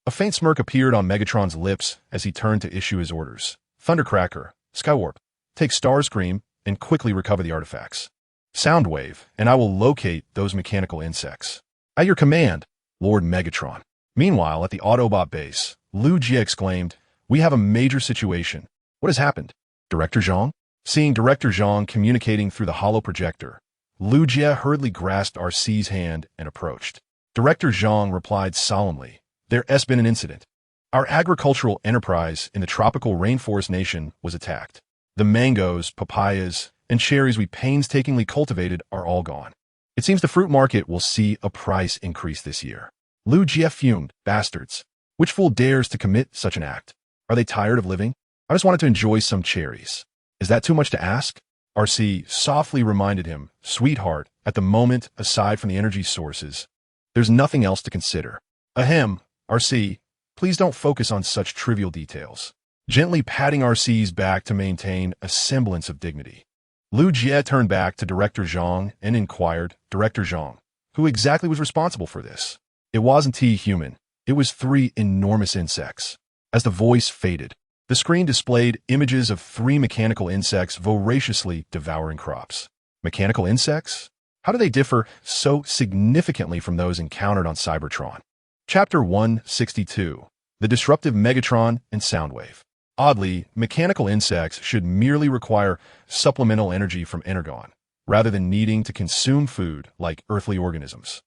A faint smirk appeared on Megatron's lips as he turned to issue his orders. "Thundercracker, Skywarp, take Starscream and quickly recover the artifacts. Soundwave, and I will locate those mechanical insects." "At your command, Lord Megatron." Meanwhile, at the Autobot base, Liu Jie exclaimed, "We have a major situation. What has happened? Director Zhang?" Seeing Director Zhang communicating through the hollow projector, Liu Jie hurriedly grasped RC's hand and approached. Director Zhang replied solemnly, "There's been an incident. Our agricultural enterprise in the tropical rainforest nation was attacked. The mangoes, papayas, and cherries we painstakingly cultivated are all gone. It seems the fruit market will see a price increase this year." Liu Jie fumed, "Bastards. Which fool dares to commit such an act? Are they tired of living? I just wanted to enjoy some cherries. Is that too much to ask?" RC softly reminded him, "Sweetheart, at the moment, aside from the energy sources, there's nothing else to consider." "Ahem, RC, please don't focus on such trivial details." Gently patting RC's back to maintain a semblance of dignity, Liu Jie turned back to Director Zhang and inquired, "Director Zhang, who exactly was responsible for this?" "It wasn't human. It was 3 enormous insects." As the voice faded, the screen displayed images of 3 mechanical insects voraciously devouring crops. Mechanical insects? How do they differ so significantly from those encountered on Cybertron? Chapter 162, The Disruptive Megatron and Soundwave. Oddly, mechanical insects should merely require supplemental energy from energon, rather than needing to consume food like earthly organisms.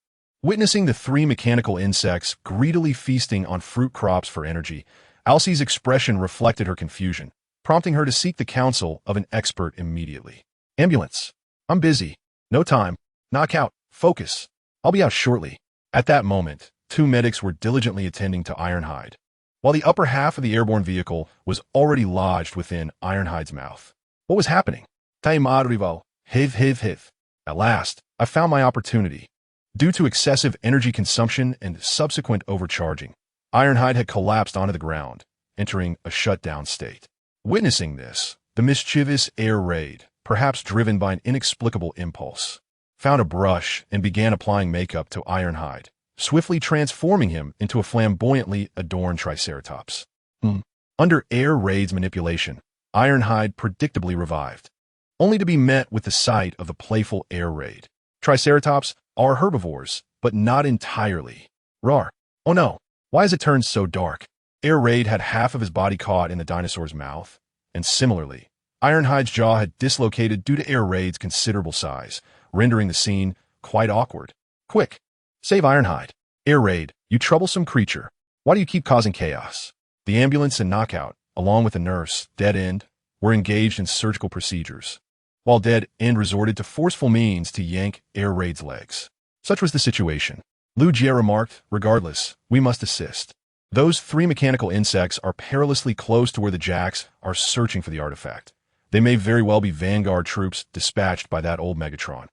Witnessing the 3 mechanical insects greedily feasting on fruit crops for energy, Alcie's expression reflected her confusion, prompting her to seek the counsel of an expert immediately. "Ambulance. I'm busy. No time. Knock out. Focus. I'll be out shortly." At that moment, 2 medics were diligently attending to Ironhide, while the upper half of the airborne vehicle was already lodged within Ironhide's mouth. What was happening? "Time arrivo. Hiv. At last, I found my opportunity." Due to excessive energy consumption and subsequent overcharging, Ironhide had collapsed onto the ground, entering a shutdown state. Witnessing this, the mischievous air raid, perhaps driven by an inexplicable impulse, found a brush and began applying makeup to Ironhide, swiftly transforming him into a flamboyantly adorned Triceratops. Under Air Raid's manipulation, Ironhide predictably revived, only to be met with the sight of the playful Air Raid. Triceratops are herbivores, but not entirely. Rawr. Oh no, why has it turned so dark? Air Raid had half of his body caught in the dinosaur's mouth, and similarly, Ironhide's jaw had dislocated due to Air Raid's considerable size, rendering the scene quite awkward. Quick, save Ironhide. Air Raid, you troublesome creature. Why do you keep causing chaos? The ambulance and Knockout, along with the nurse, Dead End, were engaged in surgical procedures, while Dead End resorted to forceful means to yank Air Raid's legs. Such was the situation. Lu Jie remarked, regardless, we must assist. Those three mechanical insects are perilously close to where the Jacks are searching for the artifact. They may very well be Vanguard troops dispatched by that old Megatron.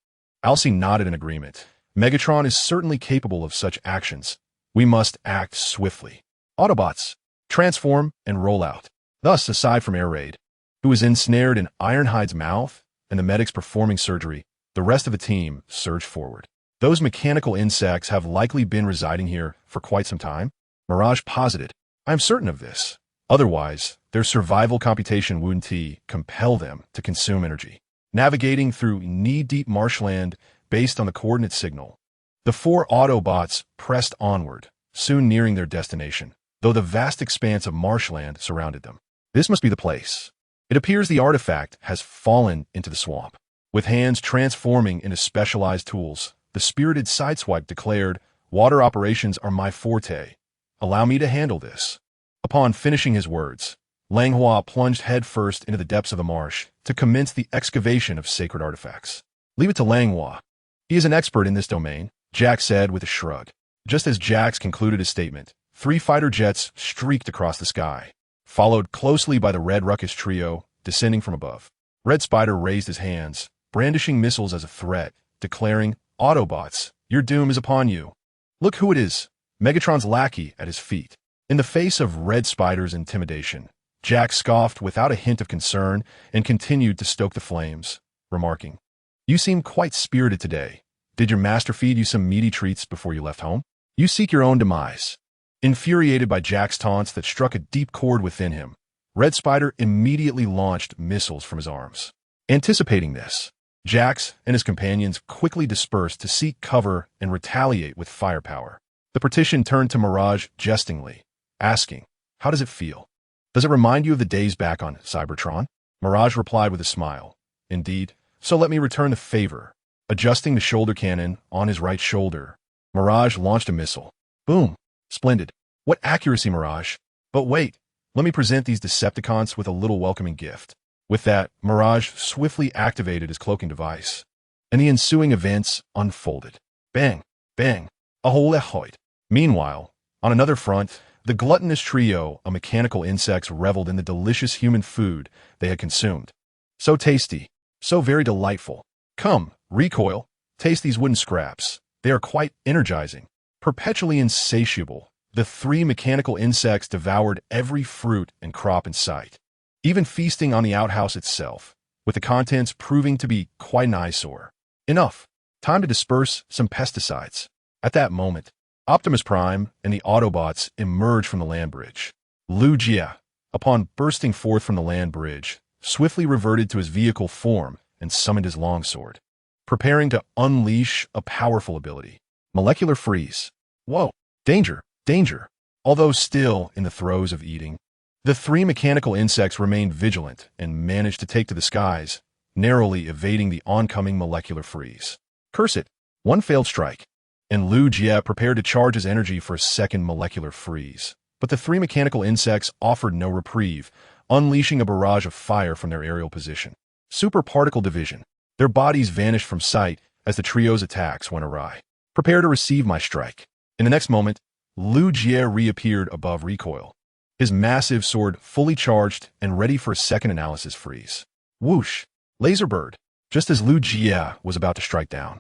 Alcee nodded in agreement. Megatron is certainly capable of such actions. We must act swiftly. Autobots, transform and roll out. Thus, aside from Air Raid, who was ensnared in Ironhide's mouth, and the medics performing surgery, the rest of the team surged forward. Those mechanical insects have likely been residing here for quite some time, Mirage posited. I am certain of this. Otherwise, their survival computation wouldn't compel them to consume energy. Navigating through knee-deep marshland based on the coordinate signal, the four Autobots pressed onward, soon nearing their destination, though the vast expanse of marshland surrounded them. This must be the place. It appears the artifact has fallen into the swamp. With hands transforming into specialized tools, the spirited Sideswipe declared, water operations are my forte. Allow me to handle this. Upon finishing his words, Langhua plunged headfirst into the depths of the marsh to commence the excavation of sacred artifacts. Leave it to Langhua. He is an expert in this domain, Jack said with a shrug. Just as Jax concluded his statement, 3 fighter jets streaked across the sky, followed closely by the Red Ruckus trio descending from above. Red Spider raised his hands, brandishing missiles as a threat, declaring, Autobots, your doom is upon you. Look who it is, Megatron's lackey at his feet. In the face of Red Spider's intimidation, Jack scoffed without a hint of concern and continued to stoke the flames, remarking, You seem quite spirited today. Did your master feed you some meaty treats before you left home? You seek your own demise. Infuriated by Jack's taunts that struck a deep chord within him, Red Spider immediately launched missiles from his arms. Anticipating this, Jax and his companions quickly dispersed to seek cover and retaliate with firepower. The partition turned to Mirage jestingly, asking, How does it feel? Does it remind you of the days back on Cybertron? Mirage replied with a smile. Indeed, so let me return the favor. Adjusting the shoulder cannon on his right shoulder, Mirage launched a missile. Boom! Splendid. What accuracy, Mirage! But wait, let me present these Decepticons with a little welcoming gift. With that, Mirage swiftly activated his cloaking device, and the ensuing events unfolded. Bang! Bang! Aholehoid! Meanwhile, on another front, the gluttonous trio of mechanical insects reveled in the delicious human food they had consumed. So tasty, so very delightful. Come, Recoil, taste these wooden scraps. They are quite energizing. Perpetually insatiable, the 3 mechanical insects devoured every fruit and crop in sight, even feasting on the outhouse itself, with the contents proving to be quite an eyesore. Enough. Time to disperse some pesticides. At that moment, Optimus Prime and the Autobots emerged from the land bridge. Lu Jie, upon bursting forth from the land bridge, swiftly reverted to his vehicle form and summoned his longsword, preparing to unleash a powerful ability. Molecular freeze. Whoa! Danger! Danger! Although still in the throes of eating, the 3 mechanical insects remained vigilant and managed to take to the skies, narrowly evading the oncoming molecular freeze. Curse it! One failed strike, and Lu Jie prepared to charge his energy for a second molecular freeze. But the 3 mechanical insects offered no reprieve, unleashing a barrage of fire from their aerial position. Super particle division. Their bodies vanished from sight as the trio's attacks went awry. Prepare to receive my strike. In the next moment, Lu Jie reappeared above Recoil, his massive sword fully charged and ready for a second analysis freeze. Whoosh! Laser bird. Just as Lu Jie was about to strike down,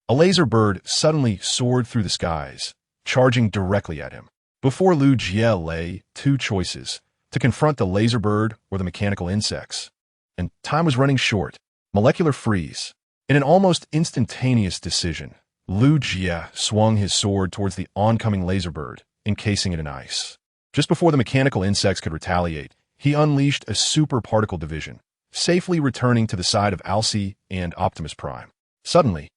a laser bird suddenly soared through the skies, charging directly at him. Before Lu Jie lay 2 choices, to confront the laser bird or the mechanical insects. And time was running short. Molecular freeze. In an almost instantaneous decision, Lu Jie swung his sword towards the oncoming laser bird, encasing it in ice. Just before the mechanical insects could retaliate, he unleashed a super particle division, safely returning to the side of Alcee and Optimus Prime. Suddenly,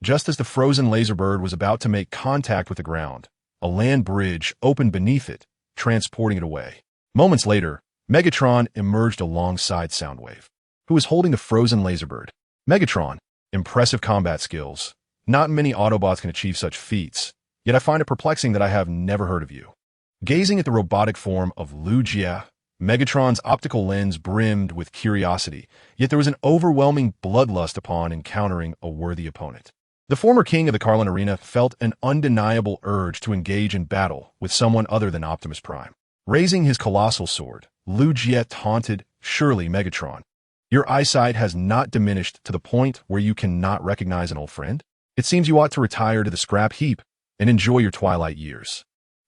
just as the frozen laser bird was about to make contact with the ground, a land bridge opened beneath it, transporting it away. Moments later, Megatron emerged alongside Soundwave, who was holding the frozen laser bird. Megatron, impressive combat skills. Not many Autobots can achieve such feats, yet I find it perplexing that I have never heard of you. Gazing at the robotic form of Lu Jie, Megatron's optical lens brimmed with curiosity, yet there was an overwhelming bloodlust upon encountering a worthy opponent. The former king of the Carlin Arena felt an undeniable urge to engage in battle with someone other than Optimus Prime. Raising his colossal sword, Lu Jie taunted, "Surely, Megatron, your eyesight has not diminished to the point where you cannot recognize an old friend? It seems you ought to retire to the scrap heap and enjoy your twilight years.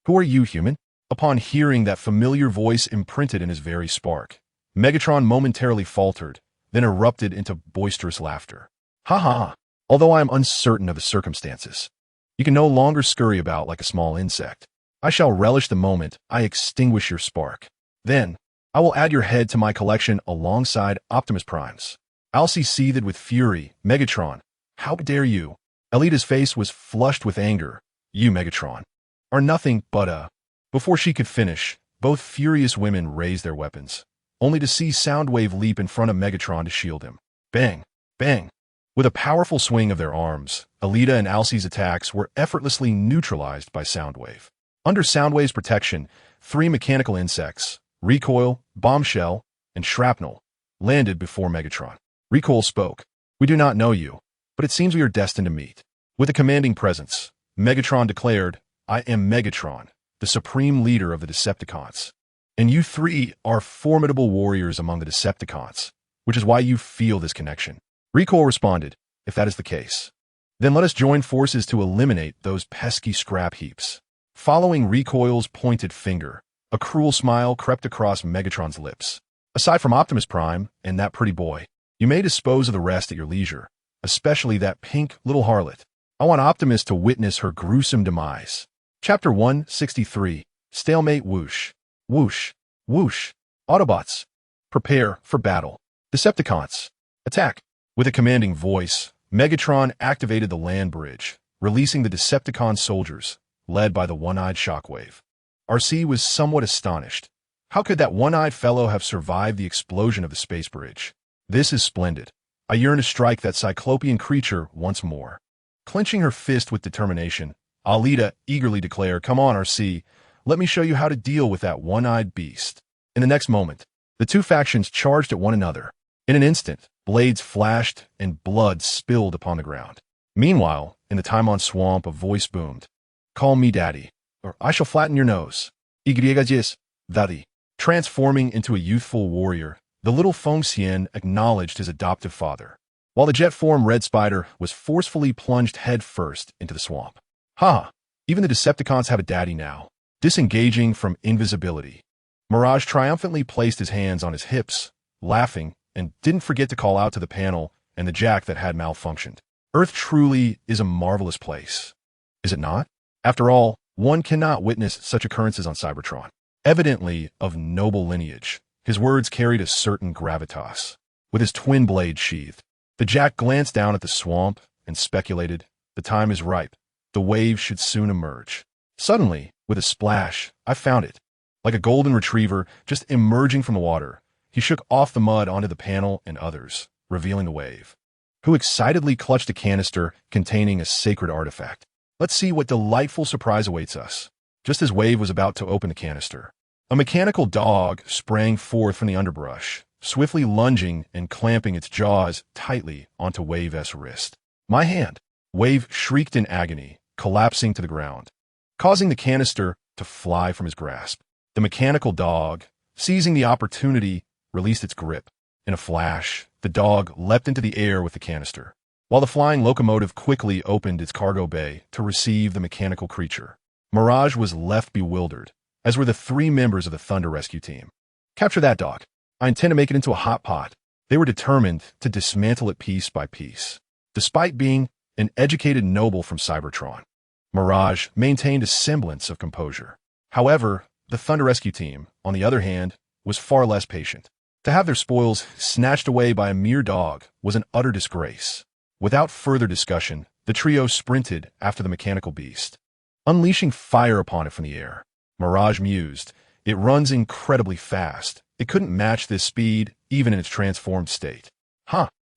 Who are you, human?" Upon hearing that familiar voice imprinted in his very spark, Megatron momentarily faltered, then erupted into boisterous laughter. "Ha ha ha. Although I am uncertain of the circumstances, you can no longer scurry about like a small insect. I shall relish the moment I extinguish your spark. Then, I will add your head to my collection alongside Optimus Prime's." Alcee seethed with fury. "Megatron, how dare you?" Alita's face was flushed with anger. "You, Megatron, are nothing but a..." Before she could finish, both furious women raised their weapons, only to see Soundwave leap in front of Megatron to shield him. Bang! Bang! With a powerful swing of their arms, Alita and Alcee's attacks were effortlessly neutralized by Soundwave. Under Soundwave's protection, 3 mechanical insects, Recoil, Bombshell, and Shrapnel, landed before Megatron. Recoil spoke. "We do not know you, but it seems we are destined to meet." With a commanding presence, Megatron declared, "I am Megatron, the supreme leader of the Decepticons. And you 3 are formidable warriors among the Decepticons, which is why you feel this connection." Recoil responded, "If that is the case, then let us join forces to eliminate those pesky scrap heaps." Following Recoil's pointed finger, a cruel smile crept across Megatron's lips. "Aside from Optimus Prime and that pretty boy, you may dispose of the rest at your leisure, especially that pink little harlot. I want Optimus to witness her gruesome demise." Chapter 163, Stalemate. Whoosh. Whoosh. Whoosh. Autobots, prepare for battle. Decepticons, attack. With a commanding voice, Megatron activated the land bridge, releasing the Decepticon soldiers, led by the one-eyed Shockwave. RC was somewhat astonished. How could that one-eyed fellow have survived the explosion of the space bridge? "This is splendid. I yearn to strike that cyclopean creature once more." Clenching her fist with determination, Alita eagerly declared, "Come on, RC, let me show you how to deal with that one-eyed beast." In the next moment, the 2 factions charged at one another. In an instant, blades flashed and blood spilled upon the ground. Meanwhile, in the Taimon swamp, a voice boomed, "Call me Daddy, or I shall flatten your nose." Igriegagis, Daddy. Transforming into a youthful warrior, the little Feng Xian acknowledged his adoptive father, while the jet-form Red Spider was forcefully plunged head-first into the swamp. "Ha! Even the Decepticons have a daddy now." Disengaging from invisibility, Mirage triumphantly placed his hands on his hips, laughing, and didn't forget to call out to the panel and the jack that had malfunctioned. Earth truly is a marvelous place, is it not? After all, one cannot witness such occurrences on Cybertron. Evidently of noble lineage, his words carried a certain gravitas. With his twin blade sheathed, the jack glanced down at the swamp and speculated, "The time is ripe. The wave should soon emerge." Suddenly, with a splash, I found it. Like a golden retriever just emerging from the water, he shook off the mud onto the panel and others, revealing the wave, who excitedly clutched a canister containing a sacred artifact. Let's see what delightful surprise awaits us. Just as Wave was about to open the canister, a mechanical dog sprang forth from the underbrush, swiftly lunging and clamping its jaws tightly onto Wave's wrist. "My hand!" Wave shrieked in agony, collapsing to the ground, causing the canister to fly from his grasp. The mechanical dog, seizing the opportunity, released its grip. In a flash, the dog leapt into the air with the canister, while the flying locomotive quickly opened its cargo bay to receive the mechanical creature. Mirage was left bewildered, as were the 3 members of the Thunder Rescue team. "Capture that dog. I intend to make it into a hot pot." They were determined to dismantle it piece by piece. Despite being an educated noble from Cybertron, Mirage maintained a semblance of composure. However, the Thunder Rescue Team, on the other hand, was far less patient. To have their spoils snatched away by a mere dog was an utter disgrace. Without further discussion, the trio sprinted after the mechanical beast, unleashing fire upon it from the air. Mirage mused, "It runs incredibly fast. It couldn't match this speed, even in its transformed state.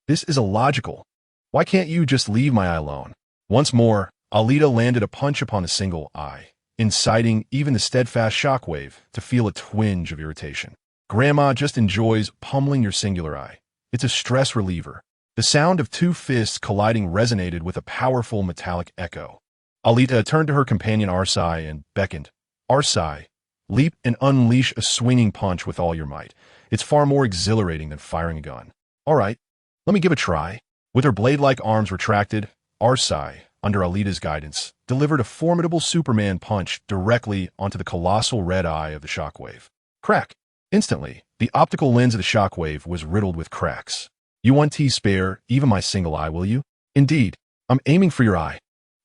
This is illogical. Why can't you just leave my eye alone?" Once more, Alita landed a punch upon the single eye, inciting even the steadfast shockwave to feel a twinge of irritation. "Grandma just enjoys pummeling your singular eye. It's a stress reliever." The sound of two fists colliding resonated with a powerful metallic echo. Alita turned to her companion Arsai and beckoned. "Arsai, leap and unleash a swinging punch with all your might. It's far more exhilarating than firing a gun." "All right, let me give a try." With her blade-like arms retracted, Arsai, under Alita's guidance, delivered a formidable Superman punch directly onto the colossal red eye of the shockwave. Crack! Instantly, the optical lens of the shockwave was riddled with cracks. "You 1T spare even my single eye, will you?" "Indeed, I'm aiming for your eye."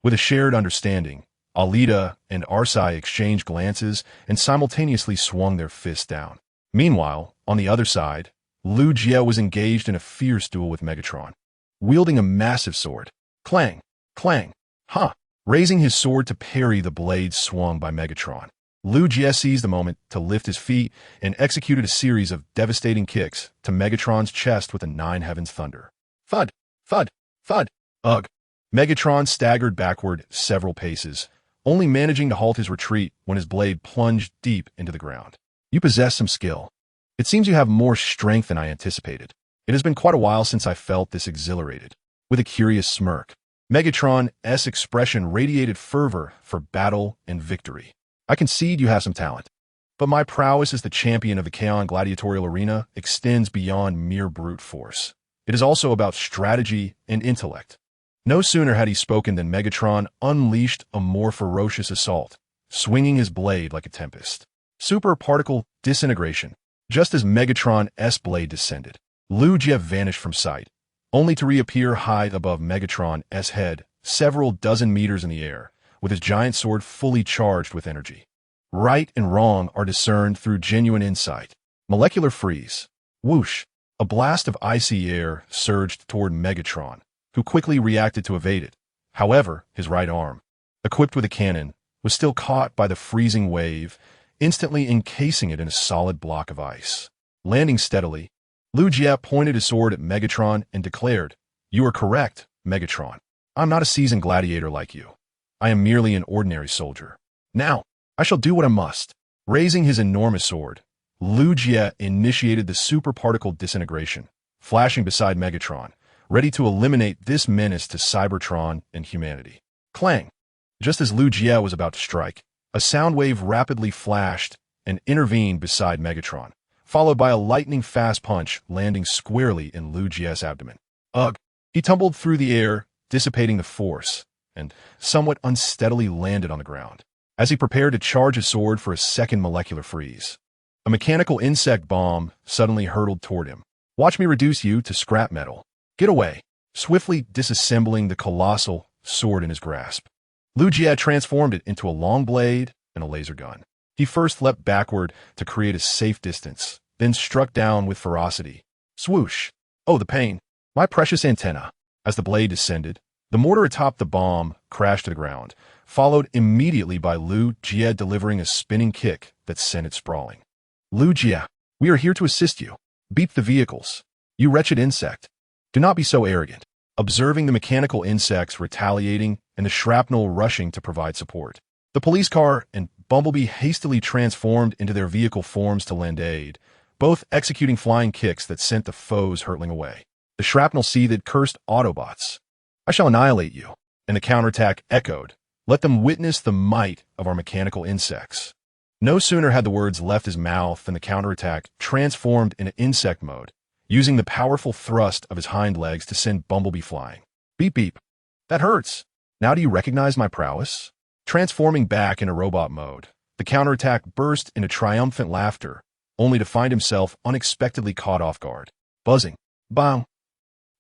With a shared understanding, Alita and Arsai exchanged glances and simultaneously swung their fists down. Meanwhile, on the other side, Lu Jie was engaged in a fierce duel with Megatron, wielding a massive sword. Clang! Clang! Raising his sword to parry the blade swung by Megatron, Lu Jie seized the moment to lift his feet and executed a series of devastating kicks to Megatron's chest with a nine heavens thunder. Thud! Thud! Thud! Ugh! Megatron staggered backward several paces, only managing to halt his retreat when his blade plunged deep into the ground. "You possess some skill. It seems you have more strength than I anticipated. It has been quite a while since I felt this exhilarated." With a curious smirk, Megatron's expression radiated fervor for battle and victory. "I concede you have some talent, but my prowess as the champion of the Kaon gladiatorial arena extends beyond mere brute force. It is also about strategy and intellect." No sooner had he spoken than Megatron unleashed a more ferocious assault, swinging his blade like a tempest. Super particle disintegration. Just as Megatron's blade descended, Lu Jie vanished from sight, only to reappear high above Megatron's head, several dozen meters in the air, with his giant sword fully charged with energy. Right and wrong are discerned through genuine insight. Molecular freeze. Whoosh! A blast of icy air surged toward Megatron, who quickly reacted to evade it. However, his right arm, equipped with a cannon, was still caught by the freezing wave, instantly encasing it in a solid block of ice. Landing steadily, Lu Jie pointed his sword at Megatron and declared, "You are correct, Megatron. I'm not a seasoned gladiator like you. I am merely an ordinary soldier. Now, I shall do what I must." Raising his enormous sword, Lu Jie initiated the super particle disintegration, flashing beside Megatron, ready to eliminate this menace to Cybertron and humanity. Clang! Just as Lu Jie was about to strike, a sound wave rapidly flashed and intervened beside Megatron, followed by a lightning-fast punch landing squarely in Lu Jie's abdomen. Ugh! He tumbled through the air, dissipating the force, and somewhat unsteadily landed on the ground. As he prepared to charge his sword for a second molecular freeze, a mechanical insect bomb suddenly hurtled toward him. "Watch me reduce you to scrap metal. Get away!" Swiftly disassembling the colossal sword in his grasp, Lu Jie transformed it into a long blade and a laser gun. He first leapt backward to create a safe distance, then struck down with ferocity. Swoosh! Oh, the pain! My precious antenna! As the blade descended, the mortar atop the bomb crashed to the ground, followed immediately by Lu Jie delivering a spinning kick that sent it sprawling. "Lu Jie, we are here to assist you. Beat the vehicles. You wretched insect. Do not be so arrogant." Observing the mechanical insects retaliating and the shrapnel rushing to provide support, the police car and Bumblebee hastily transformed into their vehicle forms to lend aid, both executing flying kicks that sent the foes hurtling away. The shrapnel seethed, "Cursed Autobots. I shall annihilate you." And the counterattack echoed, "Let them witness the might of our mechanical insects." No sooner had the words left his mouth than the counterattack transformed into insect mode, using the powerful thrust of his hind legs to send Bumblebee flying. "Beep beep. That hurts. Now do you recognize my prowess?" Transforming back into robot mode, the counterattack burst into triumphant laughter, only to find himself unexpectedly caught off guard. Buzzing. Bang!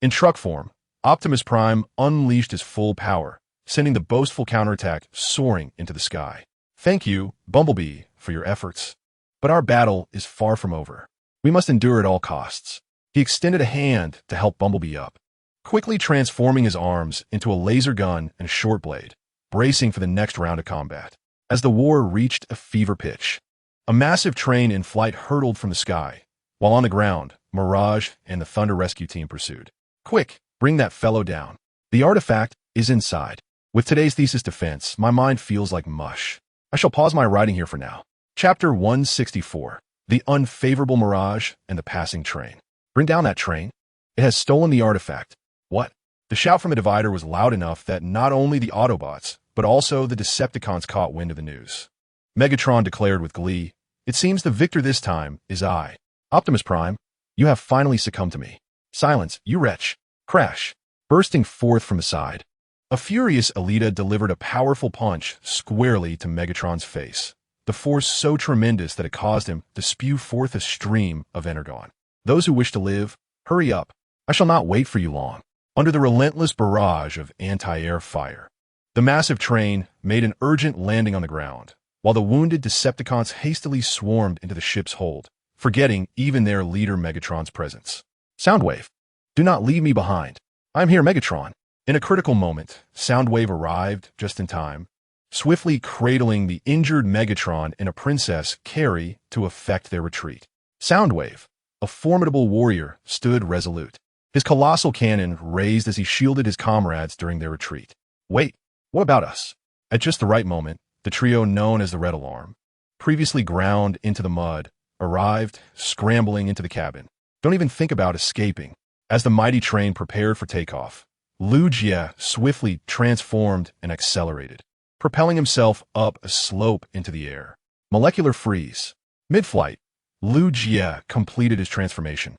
In truck form, Optimus Prime unleashed his full power, sending the boastful counterattack soaring into the sky. Thank you, Bumblebee, for your efforts. But our battle is far from over. We must endure at all costs. He extended a hand to help Bumblebee up, quickly transforming his arms into a laser gun and a short blade, bracing for the next round of combat. As the war reached a fever pitch, a massive train in flight hurtled from the sky, while on the ground, Mirage and the Thunder Rescue Team pursued. Quick, bring that fellow down. The artifact is inside. With today's thesis defense, my mind feels like mush. I shall pause my writing here for now. Chapter 164. The Unfavorable Mirage and the Passing Train. Bring down that train. It has stolen the artifact. What? The shout from the divider was loud enough that not only the Autobots, but also the Decepticons caught wind of the news. Megatron declared with glee, "It seems the victor this time is I. Optimus Prime, you have finally succumbed to me. Silence, you wretch." Crash. Bursting forth from the side, a furious Alita delivered a powerful punch squarely to Megatron's face, the force so tremendous that it caused him to spew forth a stream of energon. Those who wish to live, hurry up. I shall not wait for you long. Under the relentless barrage of anti-air fire, the massive train made an urgent landing on the ground, while the wounded Decepticons hastily swarmed into the ship's hold, forgetting even their leader Megatron's presence. Soundwave, do not leave me behind. I'm here, Megatron. In a critical moment, Soundwave arrived just in time, swiftly cradling the injured Megatron and a Princess Carrie to effect their retreat. Soundwave, a formidable warrior, stood resolute, his colossal cannon raised as he shielded his comrades during their retreat. Wait, what about us? At just the right moment, the trio known as the Red Alarm, previously ground into the mud, arrived, scrambling into the cabin. Don't even think about escaping. As the mighty train prepared for takeoff, Liu Jie swiftly transformed and accelerated, propelling himself up a slope into the air. Molecular freeze. Mid-flight, Liu Jie completed his transformation,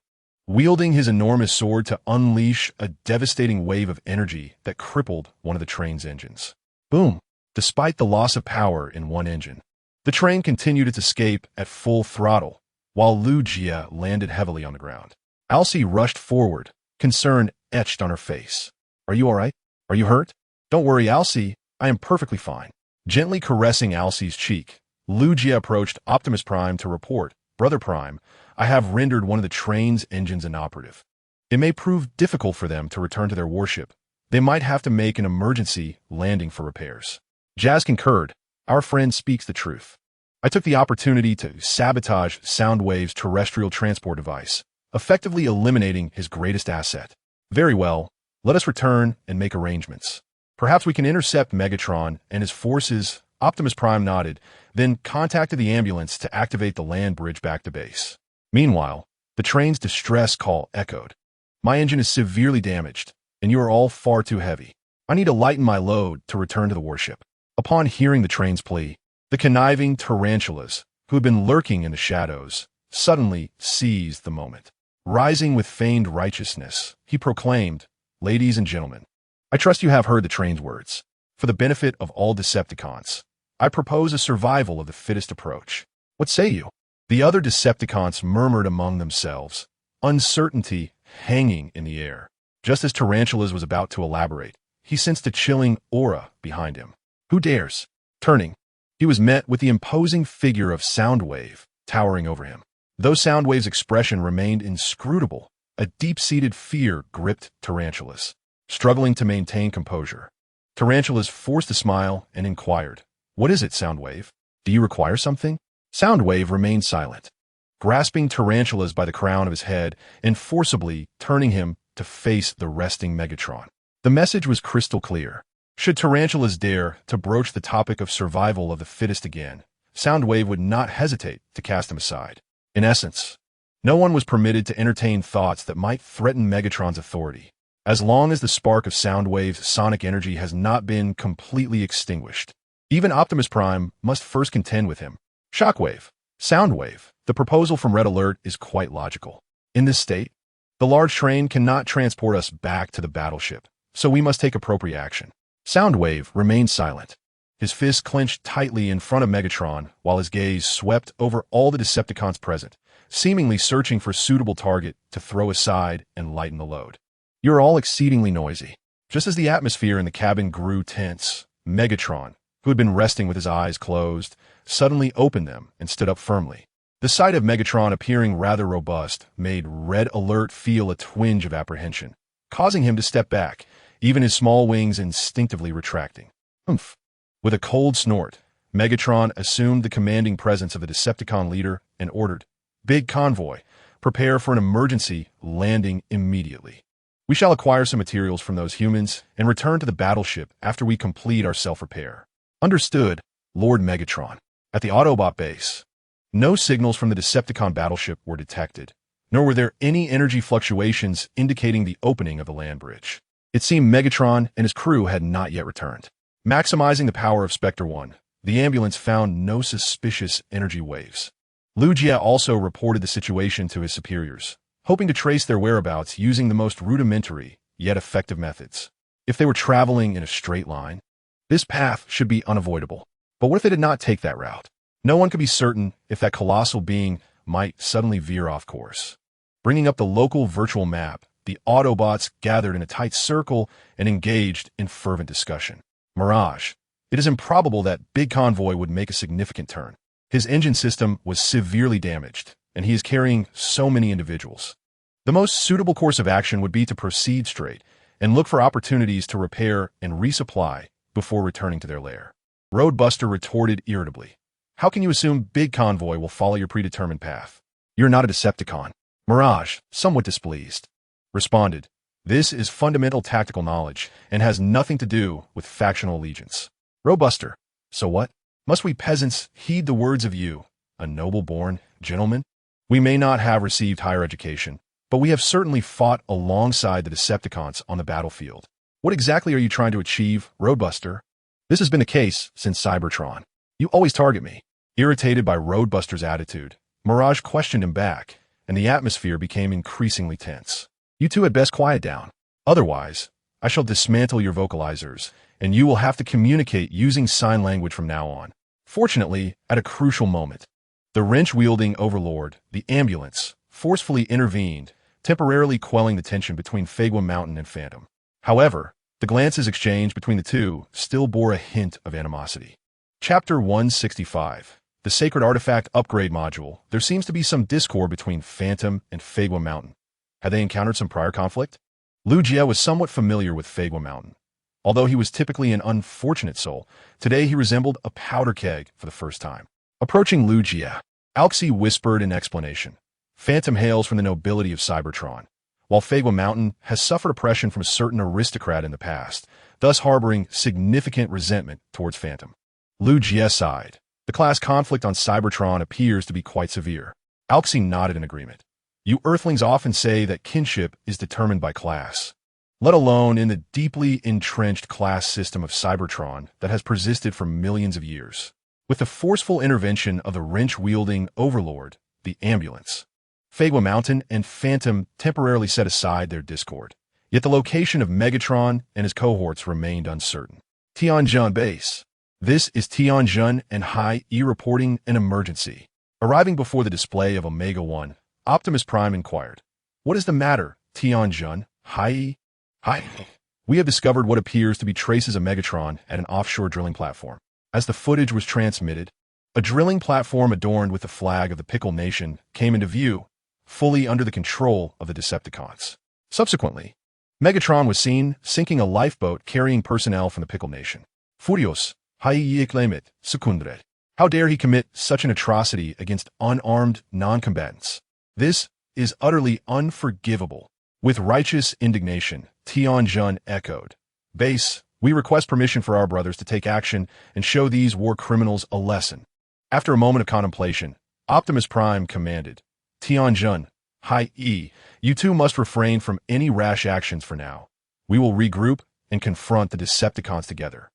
wielding his enormous sword to unleash a devastating wave of energy that crippled one of the train's engines. Boom! Despite the loss of power in one engine, the train continued its escape at full throttle, while Liu Jie landed heavily on the ground. Alcee rushed forward, concern etched on her face. Are you all right? Are you hurt? Don't worry, Alcee. I am perfectly fine. Gently caressing Alcee's cheek, Liu Jie approached Optimus Prime to report, Brother Prime, I have rendered one of the train's engines inoperative. It may prove difficult for them to return to their warship. They might have to make an emergency landing for repairs. Jazz concurred. Our friend speaks the truth. I took the opportunity to sabotage Soundwave's terrestrial transport device, effectively eliminating his greatest asset. Very well, let us return and make arrangements. Perhaps we can intercept Megatron and his forces. Optimus Prime nodded, then contacted the ambulance to activate the land bridge back to base. Meanwhile, the train's distress call echoed. My engine is severely damaged, and you are all far too heavy. I need to lighten my load to return to the warship. Upon hearing the train's plea, the conniving tarantulas, who had been lurking in the shadows, suddenly seized the moment. Rising with feigned righteousness, he proclaimed, Ladies and gentlemen, I trust you have heard the train's words. For the benefit of all Decepticons, I propose a survival of the fittest approach. What say you? The other Decepticons murmured among themselves, uncertainty hanging in the air. Just as Tarantulas was about to elaborate, he sensed a chilling aura behind him. Who dares? Turning, he was met with the imposing figure of Soundwave towering over him. Though Soundwave's expression remained inscrutable, a deep-seated fear gripped Tarantulas. Struggling to maintain composure, Tarantulas forced a smile and inquired, What is it, Soundwave? Do you require something? Soundwave remained silent, grasping Tarantulas by the crown of his head and forcibly turning him to face the resting Megatron. The message was crystal clear. Should Tarantulas dare to broach the topic of survival of the fittest again, Soundwave would not hesitate to cast him aside. In essence, no one was permitted to entertain thoughts that might threaten Megatron's authority, as long as the spark of Soundwave's sonic energy has not been completely extinguished. Even Optimus Prime must first contend with him. Shockwave, Soundwave, the proposal from Red Alert is quite logical. In this state, the large train cannot transport us back to the battleship, so we must take appropriate action. Soundwave remained silent, his fists clenched tightly in front of Megatron while his gaze swept over all the Decepticons present, seemingly searching for a suitable target to throw aside and lighten the load. You're all exceedingly noisy. Just as the atmosphere in the cabin grew tense, Megatron, who had been resting with his eyes closed, suddenly opened them and stood up firmly. The sight of Megatron appearing rather robust made Red Alert feel a twinge of apprehension, causing him to step back, even his small wings instinctively retracting. Humph! With a cold snort, Megatron assumed the commanding presence of the Decepticon leader and ordered, "Big convoy, prepare for an emergency landing immediately. We shall acquire some materials from those humans and return to the battleship after we complete our self-repair." Understood, Lord Megatron. At the Autobot base, no signals from the Decepticon battleship were detected, nor were there any energy fluctuations indicating the opening of the land bridge. It seemed Megatron and his crew had not yet returned. Maximizing the power of Spectre 1, the ambulance found no suspicious energy waves. Lugia also reported the situation to his superiors, hoping to trace their whereabouts using the most rudimentary, yet effective methods. If they were traveling in a straight line, this path should be unavoidable. But what if they did not take that route? No one could be certain if that colossal being might suddenly veer off course. Bringing up the local virtual map, the Autobots gathered in a tight circle and engaged in fervent discussion. Mirage. It is improbable that Big Convoy would make a significant turn. His engine system was severely damaged, and he is carrying so many individuals. The most suitable course of action would be to proceed straight and look for opportunities to repair and resupply before returning to their lair. Roadbuster retorted irritably. How can you assume Big Convoy will follow your predetermined path? You're not a Decepticon. Mirage, somewhat displeased, responded, "This is fundamental tactical knowledge and has nothing to do with factional allegiance." Roadbuster, so what? Must we peasants heed the words of you, a noble-born gentleman? We may not have received higher education, but we have certainly fought alongside the Decepticons on the battlefield. What exactly are you trying to achieve, Roadbuster? This has been the case since Cybertron. You always target me. Irritated by Roadbuster's attitude, Mirage questioned him back, and the atmosphere became increasingly tense. You two had best quiet down. Otherwise, I shall dismantle your vocalizers, and you will have to communicate using sign language from now on. Fortunately, at a crucial moment, the wrench-wielding overlord, the ambulance, forcefully intervened, temporarily quelling the tension between Fagua Mountain and Phantom. However, the glances exchanged between the two still bore a hint of animosity. Chapter 165. The Sacred Artifact Upgrade Module. There seems to be some discord between Phantom and Fagua Mountain. Had they encountered some prior conflict? Lugia was somewhat familiar with Fagua Mountain. Although he was typically an unfortunate soul, today he resembled a powder keg for the first time. Approaching Lugia, Alxi whispered in explanation. Phantom hails from the nobility of Cybertron, while Fagua Mountain has suffered oppression from a certain aristocrat in the past, thus harboring significant resentment towards Phantom. Lugia sighed. The class conflict on Cybertron appears to be quite severe. Alxi nodded in agreement. You Earthlings often say that kinship is determined by class, let alone in the deeply entrenched class system of Cybertron that has persisted for millions of years. With the forceful intervention of the wrench-wielding overlord, the ambulance, Fagua Mountain and Phantom temporarily set aside their discord. Yet the location of Megatron and his cohorts remained uncertain. Tianjin Base. This is Tianjin and High E reporting an emergency. Arriving before the display of Omega 1, Optimus Prime inquired, "What is the matter, Tianjin, High E?" "Hi. We have discovered what appears to be traces of Megatron at an offshore drilling platform." As the footage was transmitted, a drilling platform adorned with the flag of the Pickle Nation came into view, fully under the control of the Decepticons. Subsequently, Megatron was seen sinking a lifeboat carrying personnel from the Pickle Nation. Furios, Haiyiklemit, Secundred. How dare he commit such an atrocity against unarmed non-combatants? This is utterly unforgivable. With righteous indignation, Tianjin echoed, "Base, we request permission for our brothers to take action and show these war criminals a lesson." After a moment of contemplation, Optimus Prime commanded, "Tianjin, High E, you two must refrain from any rash actions for now. We will regroup and confront the Decepticons together."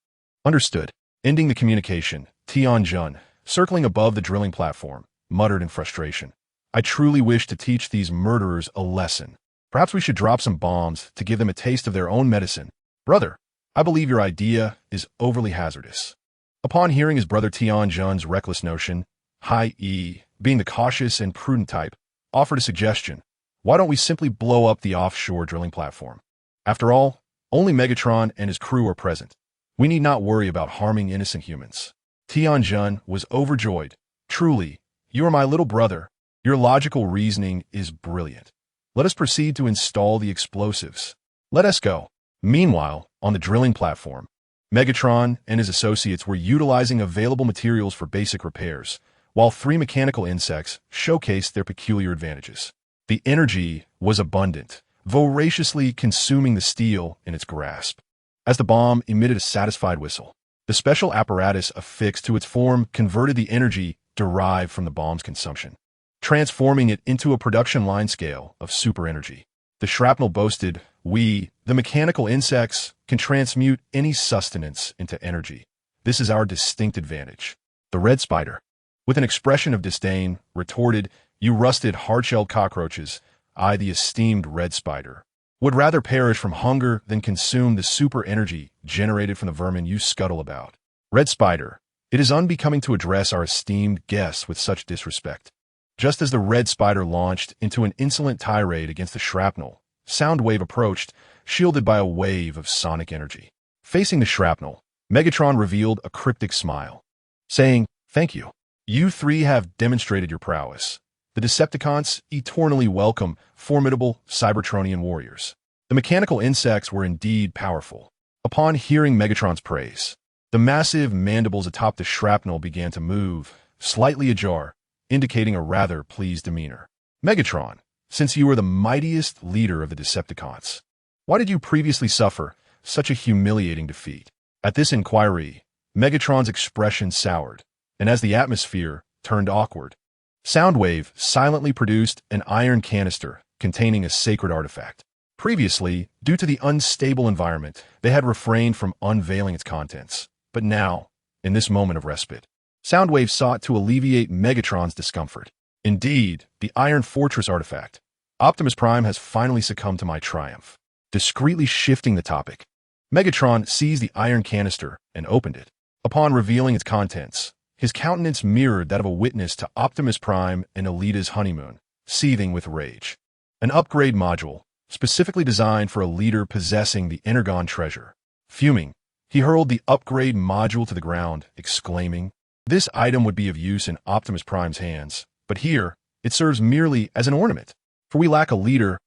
Understood. Ending the communication, Tianjin, circling above the drilling platform, muttered in frustration, "I truly wish to teach these murderers a lesson. Perhaps we should drop some bombs to give them a taste of their own medicine. Brother, I believe your idea is overly hazardous." Upon hearing his brother Tianjin's reckless notion, High E, being the cautious and prudent type, offered a suggestion. "Why don't we simply blow up the offshore drilling platform? After all, only Megatron and his crew are present. We need not worry about harming innocent humans. Tianjun was overjoyed. Truly, you are my little brother. Your logical reasoning is brilliant. Let us proceed to install the explosives. Let us go. Meanwhile, on the drilling platform, Megatron and his associates were utilizing available materials for basic repairs, while three mechanical insects showcased their peculiar advantages. The energy was abundant, voraciously consuming the steel in its grasp. As the bomb emitted a satisfied whistle, the special apparatus affixed to its form converted the energy derived from the bomb's consumption, transforming it into a production line scale of super energy. The shrapnel boasted, "We, the mechanical insects, can transmute any sustenance into energy. This is our distinct advantage." The red spider, with an expression of disdain, retorted, "You rusted, hard-shelled cockroaches, I, the esteemed red spider, would rather perish from hunger than consume the super energy generated from the vermin you scuttle about." Red spider, it is unbecoming to address our esteemed guests with such disrespect. Just as the red spider launched into an insolent tirade against the shrapnel, Soundwave approached, shielded by a wave of sonic energy. Facing the shrapnel, Megatron revealed a cryptic smile, saying, "Thank you. You three have demonstrated your prowess. The Decepticons eternally welcome formidable Cybertronian warriors." The mechanical insects were indeed powerful. Upon hearing Megatron's praise, the massive mandibles atop the shrapnel began to move, slightly ajar, indicating a rather pleased demeanor. "Megatron, since you are the mightiest leader of the Decepticons, why did you previously suffer such a humiliating defeat?" At this inquiry, Megatron's expression soured, and as the atmosphere turned awkward, Soundwave silently produced an iron canister containing a sacred artifact. Previously, due to the unstable environment, they had refrained from unveiling its contents. But now, in this moment of respite, Soundwave sought to alleviate Megatron's discomfort. "Indeed, the Iron Fortress artifact. Optimus Prime has finally succumbed to my triumph." Discreetly shifting the topic, Megatron seized the iron canister and opened it. Upon revealing its contents, his countenance mirrored that of a witness to Optimus Prime and Elita's honeymoon, seething with rage. An upgrade module, specifically designed for a leader possessing the Energon treasure. Fuming, he hurled the upgrade module to the ground, exclaiming, "This item would be of use in Optimus Prime's hands, but here, it serves merely as an ornament, for we lack a leader's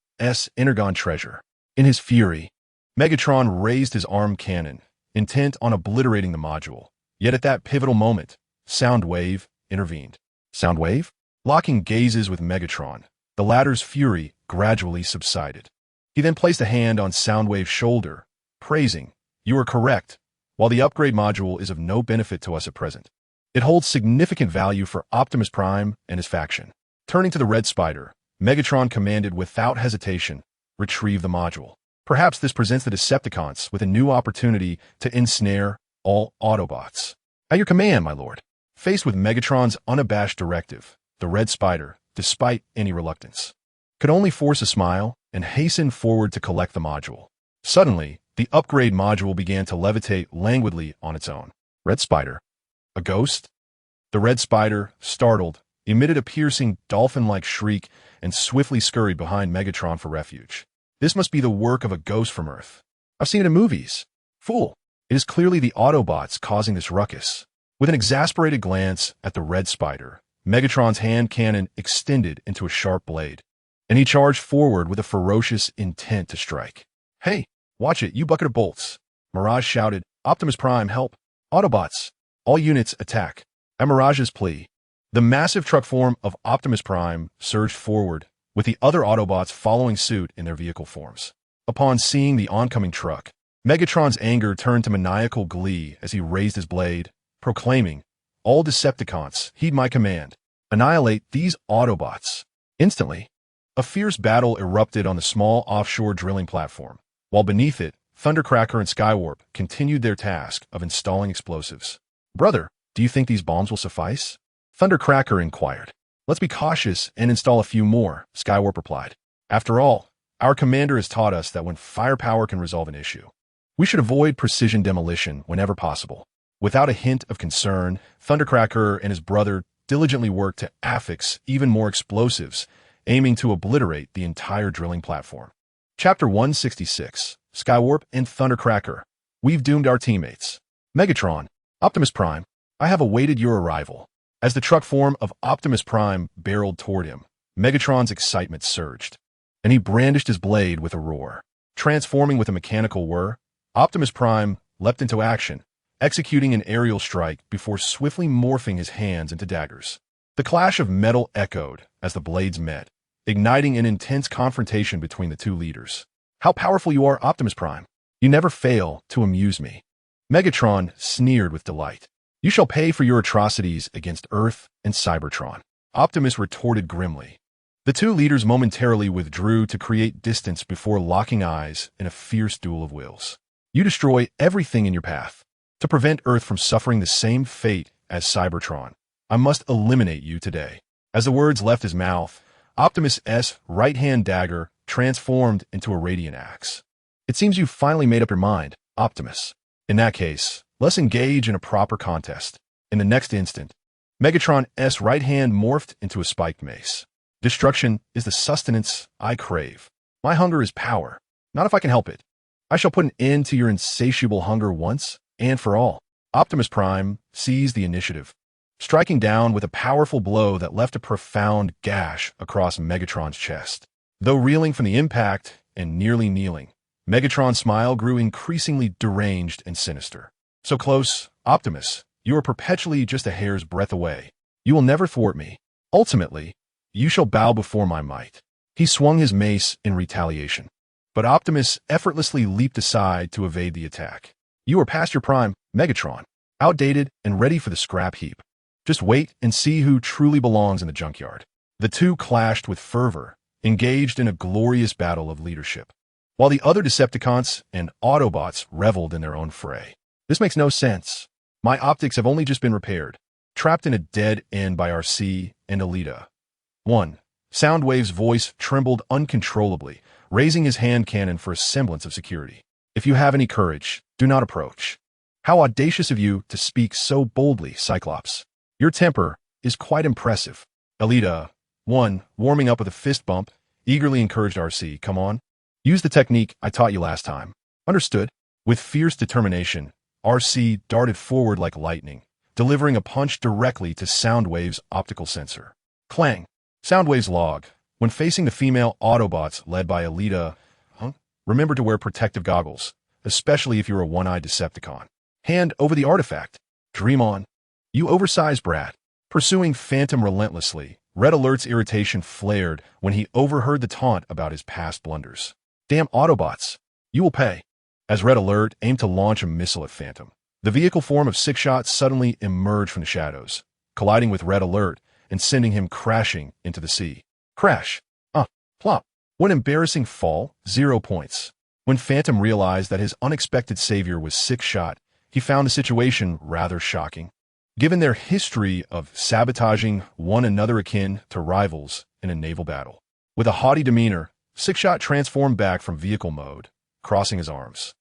Energon treasure." In his fury, Megatron raised his arm cannon, intent on obliterating the module. Yet at that pivotal moment, Soundwave intervened. Soundwave? Locking gazes with Megatron, the latter's fury gradually subsided. He then placed a hand on Soundwave's shoulder, praising, "You are correct. While the upgrade module is of no benefit to us at present, it holds significant value for Optimus Prime and his faction." Turning to the red spider, Megatron commanded without hesitation, "Retrieve the module." Perhaps this presents the Decepticons with a new opportunity to ensnare all Autobots. "At your command, my lord." Faced with Megatron's unabashed directive, the red spider, despite any reluctance, could only force a smile and hasten forward to collect the module. Suddenly, the upgrade module began to levitate languidly on its own. Red spider? A ghost? The red spider, startled, emitted a piercing dolphin-like shriek and swiftly scurried behind Megatron for refuge. "This must be the work of a ghost from Earth. I've seen it in movies. Fool, it is clearly the Autobots causing this ruckus." With an exasperated glance at the red spider, Megatron's hand cannon extended into a sharp blade, and he charged forward with a ferocious intent to strike. "Hey, watch it, you bucket of bolts!" Mirage shouted. "Optimus Prime, help! Autobots, all units attack!" At Mirage's plea, the massive truck form of Optimus Prime surged forward, with the other Autobots following suit in their vehicle forms. Upon seeing the oncoming truck, Megatron's anger turned to maniacal glee as he raised his blade, proclaiming, "All Decepticons, heed my command. Annihilate these Autobots." Instantly, a fierce battle erupted on the small offshore drilling platform, while beneath it, Thundercracker and Skywarp continued their task of installing explosives. "Brother, do you think these bombs will suffice?" Thundercracker inquired. "Let's be cautious and install a few more," Skywarp replied. "After all, our commander has taught us that when firepower can resolve an issue, we should avoid precision demolition whenever possible." Without a hint of concern, Thundercracker and his brother diligently worked to affix even more explosives, aiming to obliterate the entire drilling platform. Chapter 166, Skywarp, and Thundercracker. We've doomed our teammates. Megatron, Optimus Prime, I have awaited your arrival. As the truck form of Optimus Prime barreled toward him, Megatron's excitement surged, and he brandished his blade with a roar. Transforming with a mechanical whir, Optimus Prime leapt into action, executing an aerial strike before swiftly morphing his hands into daggers. The clash of metal echoed as the blades met, igniting an intense confrontation between the two leaders. How powerful you are, Optimus Prime! You never fail to amuse me. Megatron sneered with delight. You shall pay for your atrocities against Earth and Cybertron. Optimus retorted grimly. The two leaders momentarily withdrew to create distance before locking eyes in a fierce duel of wills. You destroy everything in your path. To prevent Earth from suffering the same fate as Cybertron, I must eliminate you today. As the words left his mouth, Optimus' right-hand dagger transformed into a radiant axe. It seems you've finally made up your mind, Optimus. In that case, let's engage in a proper contest. In the next instant, Megatron's right hand morphed into a spiked mace. Destruction is the sustenance I crave. My hunger is power, not if I can help it. I shall put an end to your insatiable hunger once and for all. Optimus Prime seized the initiative, striking down with a powerful blow that left a profound gash across Megatron's chest. Though reeling from the impact and nearly kneeling, Megatron's smile grew increasingly deranged and sinister. So close, Optimus, you are perpetually just a hair's breadth away. You will never thwart me. Ultimately, you shall bow before my might. He swung his mace in retaliation, but Optimus effortlessly leaped aside to evade the attack. You are past your prime, Megatron, outdated and ready for the scrap heap. Just wait and see who truly belongs in the junkyard. The two clashed with fervor, engaged in a glorious battle of leadership, while the other Decepticons and Autobots reveled in their own fray. This makes no sense. My optics have only just been repaired, trapped in a dead end by RC and Alita. 1. Soundwave's voice trembled uncontrollably, raising his hand cannon for a semblance of security. If you have any courage, do not approach. How audacious of you to speak so boldly, Cyclops. Your temper is quite impressive. Alita, 1, warming up with a fist bump, eagerly encouraged RC. Come on. Use the technique I taught you last time. Understood? With fierce determination, RC darted forward like lightning, delivering a punch directly to Soundwave's optical sensor. Clang! Soundwave's log. When facing the female Autobots led by Alita, remember to wear protective goggles, especially if you're a one-eyed Decepticon. Hand over the artifact. Dream on. You oversized brat. Pursuing Phantom relentlessly, Red Alert's irritation flared when he overheard the taunt about his past blunders. Damn Autobots. You will pay. As Red Alert aimed to launch a missile at Phantom, the vehicle form of Six-Shot suddenly emerged from the shadows, colliding with Red Alert and sending him crashing into the sea. Crash. Plop. What embarrassing fall, 0 points. When Phantom realized that his unexpected savior was Six-Shot, he found the situation rather shocking, given their history of sabotaging one another akin to rivals in a naval battle. With a haughty demeanor, Six-Shot transformed back from vehicle mode, crossing his arms.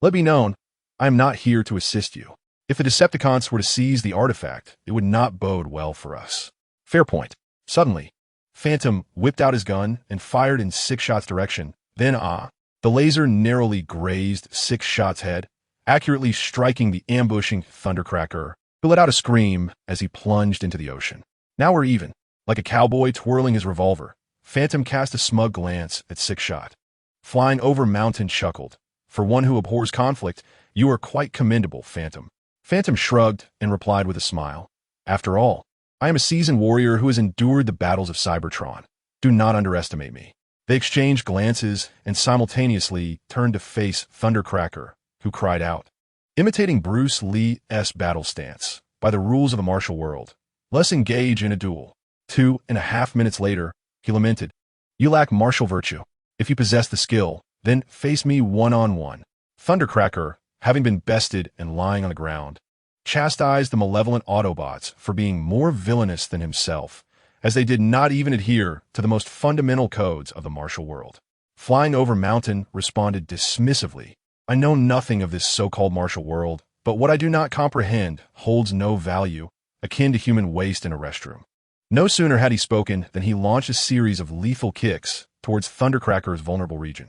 Let me known, I am not here to assist you. If the Decepticons were to seize the artifact, it would not bode well for us. Fair point. Suddenly, Phantom whipped out his gun and fired in Six-Shot's direction. Then, the laser narrowly grazed Six-Shot's head, accurately striking the ambushing Thundercracker, who let out a scream as he plunged into the ocean. Now we're even. Like a cowboy twirling his revolver, Phantom cast a smug glance at Six-Shot. Flying over Mountain chuckled. For one who abhors conflict, you are quite commendable, Phantom. Phantom shrugged and replied with a smile. After all, I am a seasoned warrior who has endured the battles of Cybertron. Do not underestimate me. They exchanged glances and simultaneously turned to face Thundercracker, who cried out. Imitating Bruce Lee's battle stance, by the rules of the martial world, let's engage in a duel. 2.5 minutes later, he lamented. You lack martial virtue. If you possess the skill, then face me one-on-one. Thundercracker, having been bested and lying on the ground, chastised the malevolent Autobots for being more villainous than himself, as they did not even adhere to the most fundamental codes of the martial world. Flying over Mountain responded dismissively. I know nothing of this so-called martial world, but what I do not comprehend holds no value, akin to human waste in a restroom. No sooner had he spoken than he launched a series of lethal kicks towards Thundercracker's vulnerable region.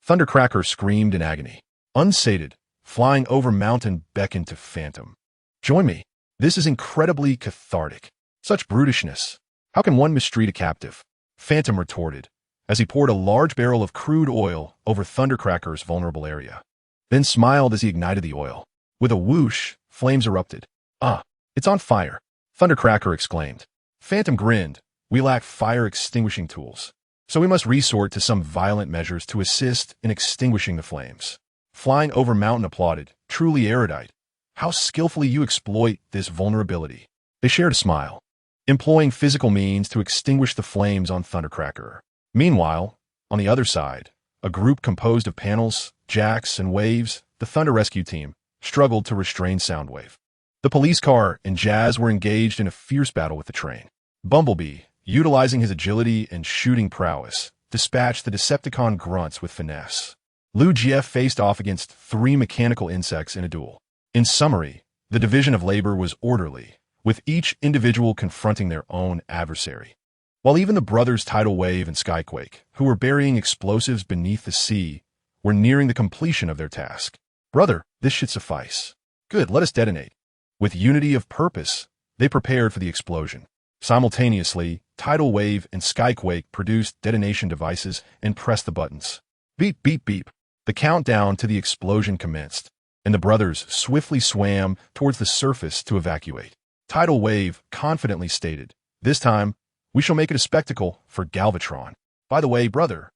Thundercracker screamed in agony. Unsated, flying over mountain beckoned to Phantom. Join me. This is incredibly cathartic. Such brutishness. How can one mistreat a captive? Phantom retorted, as he poured a large barrel of crude oil over Thundercracker's vulnerable area. Then smiled as he ignited the oil. With a whoosh, flames erupted. Ah, it's on fire, Thundercracker exclaimed. Phantom grinned. We lack fire-extinguishing tools, so we must resort to some violent measures to assist in extinguishing the flames. Flying over mountain applauded, truly erudite. How skillfully you exploit this vulnerability. They shared a smile, employing physical means to extinguish the flames on Thundercracker. Meanwhile, on the other side, a group composed of panels, jacks, and waves, the Thunder Rescue Team, struggled to restrain Soundwave. The police car and Jazz were engaged in a fierce battle with the train. Bumblebee, utilizing his agility and shooting prowess, dispatched the Decepticon grunts with finesse. Lou GF faced off against 3 mechanical insects in a duel. In summary, the division of labor was orderly, with each individual confronting their own adversary. While even the brothers Tidal Wave and Skyquake, who were burying explosives beneath the sea, were nearing the completion of their task. Brother, this should suffice. Good, let us detonate. With unity of purpose, they prepared for the explosion. Simultaneously, Tidal Wave and Skyquake produced detonation devices and pressed the buttons. Beep, beep, beep. The countdown to the explosion commenced, and the brothers swiftly swam towards the surface to evacuate. Tidal Wave confidently stated, "This time, we shall make it a spectacle for Galvatron. By the way, brother,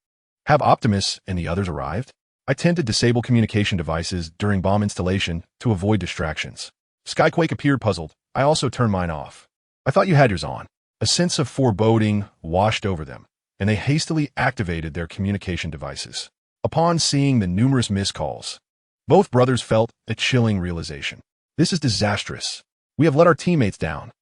have Optimus and the others arrived? I tend to disable communication devices during bomb installation to avoid distractions." Skyquake appeared puzzled. I also turned mine off. I thought you had yours on. A sense of foreboding washed over them, and they hastily activated their communication devices. Upon seeing the numerous missed calls, both brothers felt a chilling realization. This is disastrous. We have let our teammates down.